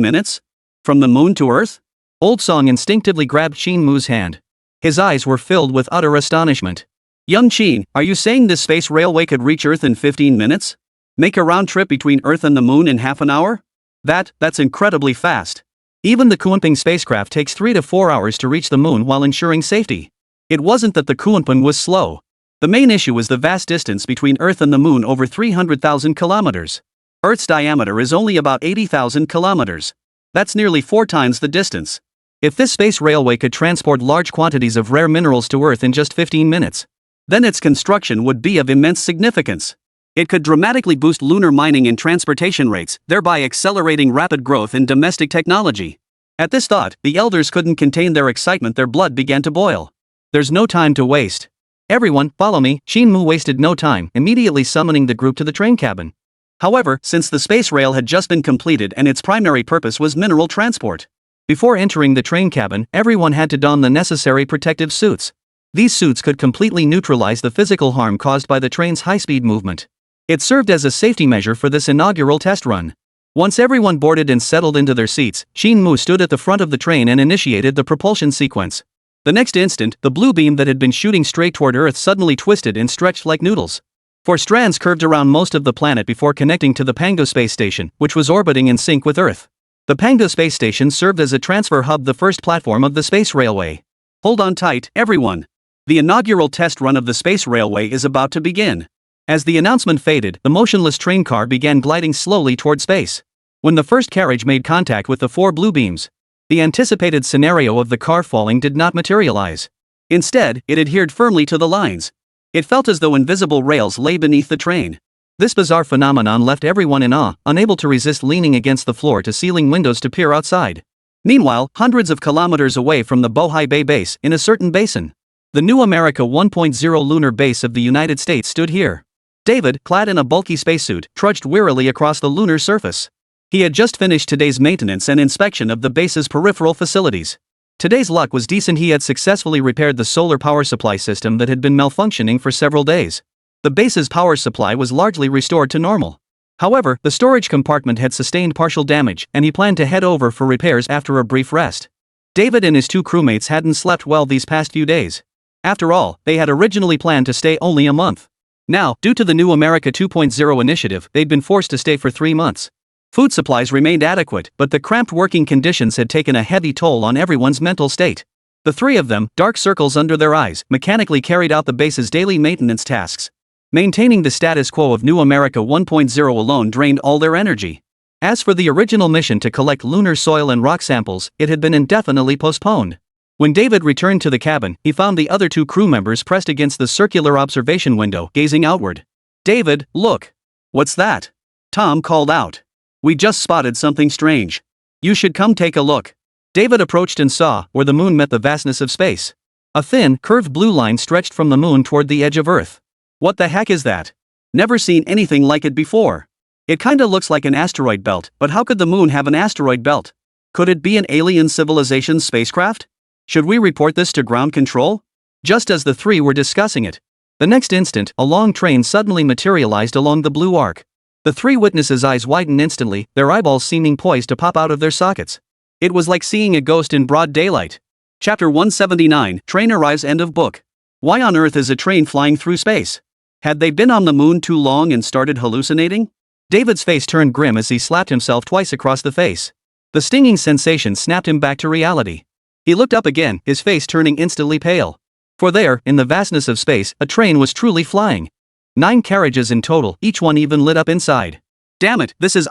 minutes? From the moon to Earth? Old Song instinctively grabbed Qin Mu's hand. His eyes were filled with utter astonishment. Young Qin, are you saying this space railway could reach Earth in 15 minutes? Make a round trip between Earth and the moon in half an hour? That's incredibly fast. Even the Kunping spacecraft takes 3 to 4 hours to reach the moon while ensuring safety. It wasn't that the Kunping was slow. The main issue is the vast distance between Earth and the moon, over 300,000 kilometers. Earth's diameter is only about 80,000 kilometers. That's nearly 4 times the distance. If this space railway could transport large quantities of rare minerals to Earth in just 15 minutes, then its construction would be of immense significance. It could dramatically boost lunar mining and transportation rates, thereby accelerating rapid growth in domestic technology. At this thought, the elders couldn't contain their excitement, their blood began to boil. There's no time to waste. Everyone, follow me. Qin Mu wasted no time, immediately summoning the group to the train cabin. However, since the space rail had just been completed and its primary purpose was mineral transport, before entering the train cabin, everyone had to don the necessary protective suits. These suits could completely neutralize the physical harm caused by the train's high-speed movement. It served as a safety measure for this inaugural test run. Once everyone boarded and settled into their seats, Qin Mu stood at the front of the train and initiated the propulsion sequence. The next instant, the blue beam that had been shooting straight toward Earth suddenly twisted and stretched like noodles. 4 strands curved around most of the planet before connecting to the Pango space station, which was orbiting in sync with Earth. The Pango space station served as a transfer hub, the first platform of the space railway. Hold on tight, everyone. The inaugural test run of the space railway is about to begin. As the announcement faded, the motionless train car began gliding slowly toward space. When the first carriage made contact with the 4 blue beams, the anticipated scenario of the car falling did not materialize. Instead, it adhered firmly to the lines. It felt as though invisible rails lay beneath the train. This bizarre phenomenon left everyone in awe, unable to resist leaning against the floor-to-ceiling windows to peer outside. Meanwhile, hundreds of kilometers away from the Bohai Bay base, in a certain basin, the new America 1.0 lunar base of the United States stood here. David, clad in a bulky spacesuit, trudged wearily across the lunar surface. He had just finished today's maintenance and inspection of the base's peripheral facilities. Today's luck was decent. He had successfully repaired the solar power supply system that had been malfunctioning for several days. The base's power supply was largely restored to normal. However, the storage compartment had sustained partial damage, and he planned to head over for repairs after a brief rest. David and his 2 crewmates hadn't slept well these past few days. After all, they had originally planned to stay only a month. Now, due to the new America 2.0 initiative, they'd been forced to stay for 3 months. Food supplies remained adequate, but the cramped working conditions had taken a heavy toll on everyone's mental state. The 3 of them, dark circles under their eyes, mechanically carried out the base's daily maintenance tasks. Maintaining the status quo of New America 1.0 alone drained all their energy. As for the original mission to collect lunar soil and rock samples, it had been indefinitely postponed. When David returned to the cabin, he found the other 2 crew members pressed against the circular observation window, gazing outward. "David, look." "What's that?" Tom called out. "We just spotted something strange. You should come take a look." David approached and saw, where the moon met the vastness of space, a thin, curved blue line stretched from the moon toward the edge of Earth. "What the heck is that? Never seen anything like it before. It kinda looks like an asteroid belt, but how could the moon have an asteroid belt? Could it be an alien civilization's spacecraft? Should we report this to ground control?" Just as the 3 were discussing it, the next instant, a long train suddenly materialized along the blue arc. The 3 witnesses' eyes widened instantly, their eyeballs seeming poised to pop out of their sockets. It was like seeing a ghost in broad daylight. Chapter 179, Train Arrives. End of book. Why on earth is a train flying through space? Had they been on the moon too long and started hallucinating? David's face turned grim as he slapped himself twice across the face. The stinging sensation snapped him back to reality. He looked up again, his face turning instantly pale. For there, in the vastness of space, a train was truly flying. 9 carriages in total, each one even lit up inside. "Damn it, this is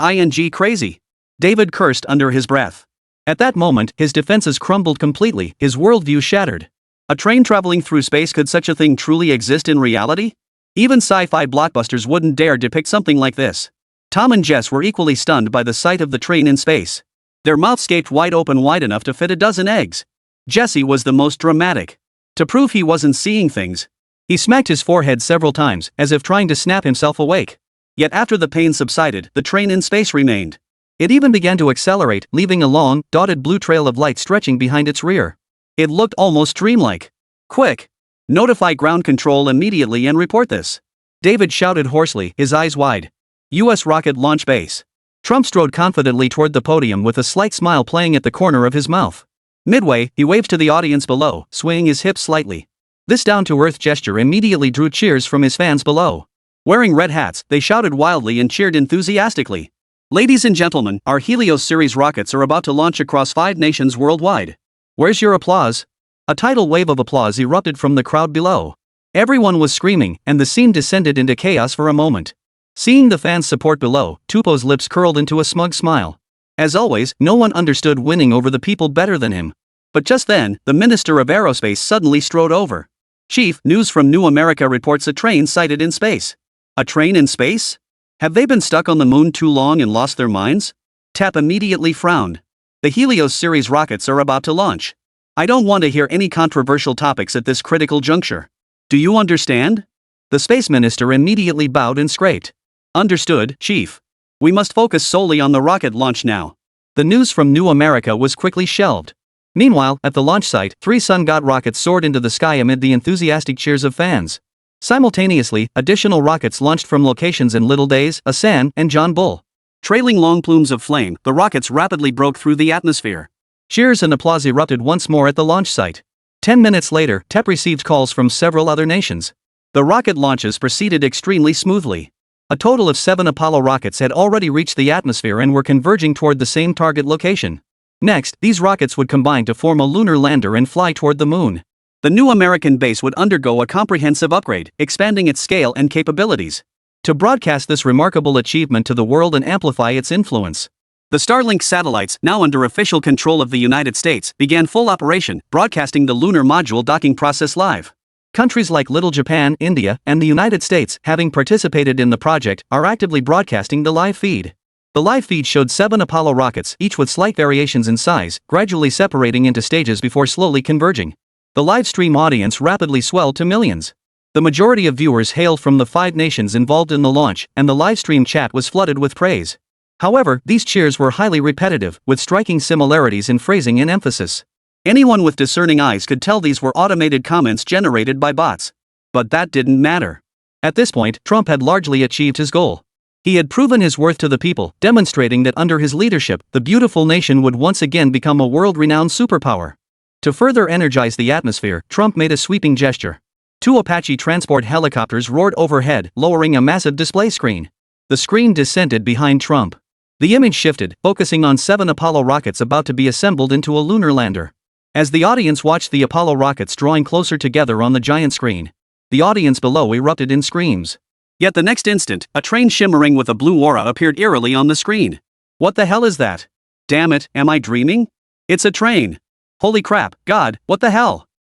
crazy," David cursed under his breath. At that moment, his defenses crumbled completely, his worldview shattered. A train traveling through space, could such a thing truly exist in reality? Even sci-fi blockbusters wouldn't dare depict something like this. Tom and Jess were equally stunned by the sight of the train in space. Their mouths gaped wide open, wide enough to fit a dozen eggs. Jesse was the most dramatic. To prove he wasn't seeing things, he smacked his forehead several times, as if trying to snap himself awake. Yet after the pain subsided, the train in space remained. It even began to accelerate, leaving a long, dotted blue trail of light stretching behind its rear. It looked almost dreamlike. Quick! Notify ground control immediately and report this. David shouted hoarsely, his eyes wide. U.S. rocket launch base. Trump strode confidently toward the podium with a slight smile playing at the corner of his mouth. Midway, he waved to the audience below, swaying his hips slightly. This down-to-earth gesture immediately drew cheers from his fans below. Wearing red hats, they shouted wildly and cheered enthusiastically. Ladies and gentlemen, our Helios series rockets are about to launch across 5 nations worldwide. Where's your applause? A tidal wave of applause erupted from the crowd below. Everyone was screaming, and the scene descended into chaos for a moment. Seeing the fans' support below, Tupou's lips curled into a smug smile. As always, no one understood winning over the people better than him. But just then, the Minister of Aerospace suddenly strode over. Chief, news from New America reports a train sighted in space. A train in space? Have they been stuck on the moon too long and lost their minds? Tap immediately frowned. The Helios series rockets are about to launch. I don't want to hear any controversial topics at this critical juncture. Do you understand? The space minister immediately bowed and scraped. Understood, Chief. We must focus solely on the rocket launch now. The news from New America was quickly shelved. Meanwhile, at the launch site, 3 sun god rockets soared into the sky amid the enthusiastic cheers of fans. Simultaneously, additional rockets launched from locations in Little Days, Asan, and John Bull. Trailing long plumes of flame, the rockets rapidly broke through the atmosphere. Cheers and applause erupted once more at the launch site. 10 minutes later, TEP received calls from several other nations. The rocket launches proceeded extremely smoothly. A total of 7 Apollo rockets had already reached the atmosphere and were converging toward the same target location. Next, these rockets would combine to form a lunar lander and fly toward the moon. The new American base would undergo a comprehensive upgrade, expanding its scale and capabilities. To broadcast this remarkable achievement to the world and amplify its influence, the Starlink satellites, now under official control of the United States, began full operation, broadcasting the lunar module docking process live. Countries like Little Japan, India, and the United States, having participated in the project, are actively broadcasting the live feed. The live feed showed 7 Apollo rockets, each with slight variations in size, gradually separating into stages before slowly converging. The live stream audience rapidly swelled to millions. The majority of viewers hailed from the 5 nations involved in the launch, and the live stream chat was flooded with praise. However, these cheers were highly repetitive, with striking similarities in phrasing and emphasis. Anyone with discerning eyes could tell these were automated comments generated by bots. But that didn't matter. At this point, Trump had largely achieved his goal. He had proven his worth to the people, demonstrating that under his leadership, the beautiful nation would once again become a world-renowned superpower. To further energize the atmosphere, Trump made a sweeping gesture. 2 Apache transport helicopters roared overhead, lowering a massive display screen. The screen descended behind Trump. The image shifted, focusing on 7 Apollo rockets about to be assembled into a lunar lander. As the audience watched the Apollo rockets drawing closer together on the giant screen, the audience below erupted in screams. Yet the next instant, a train shimmering with a blue aura appeared eerily on the screen. What the hell is that? Damn it, am I dreaming? It's a train. Holy crap, God, what the hell?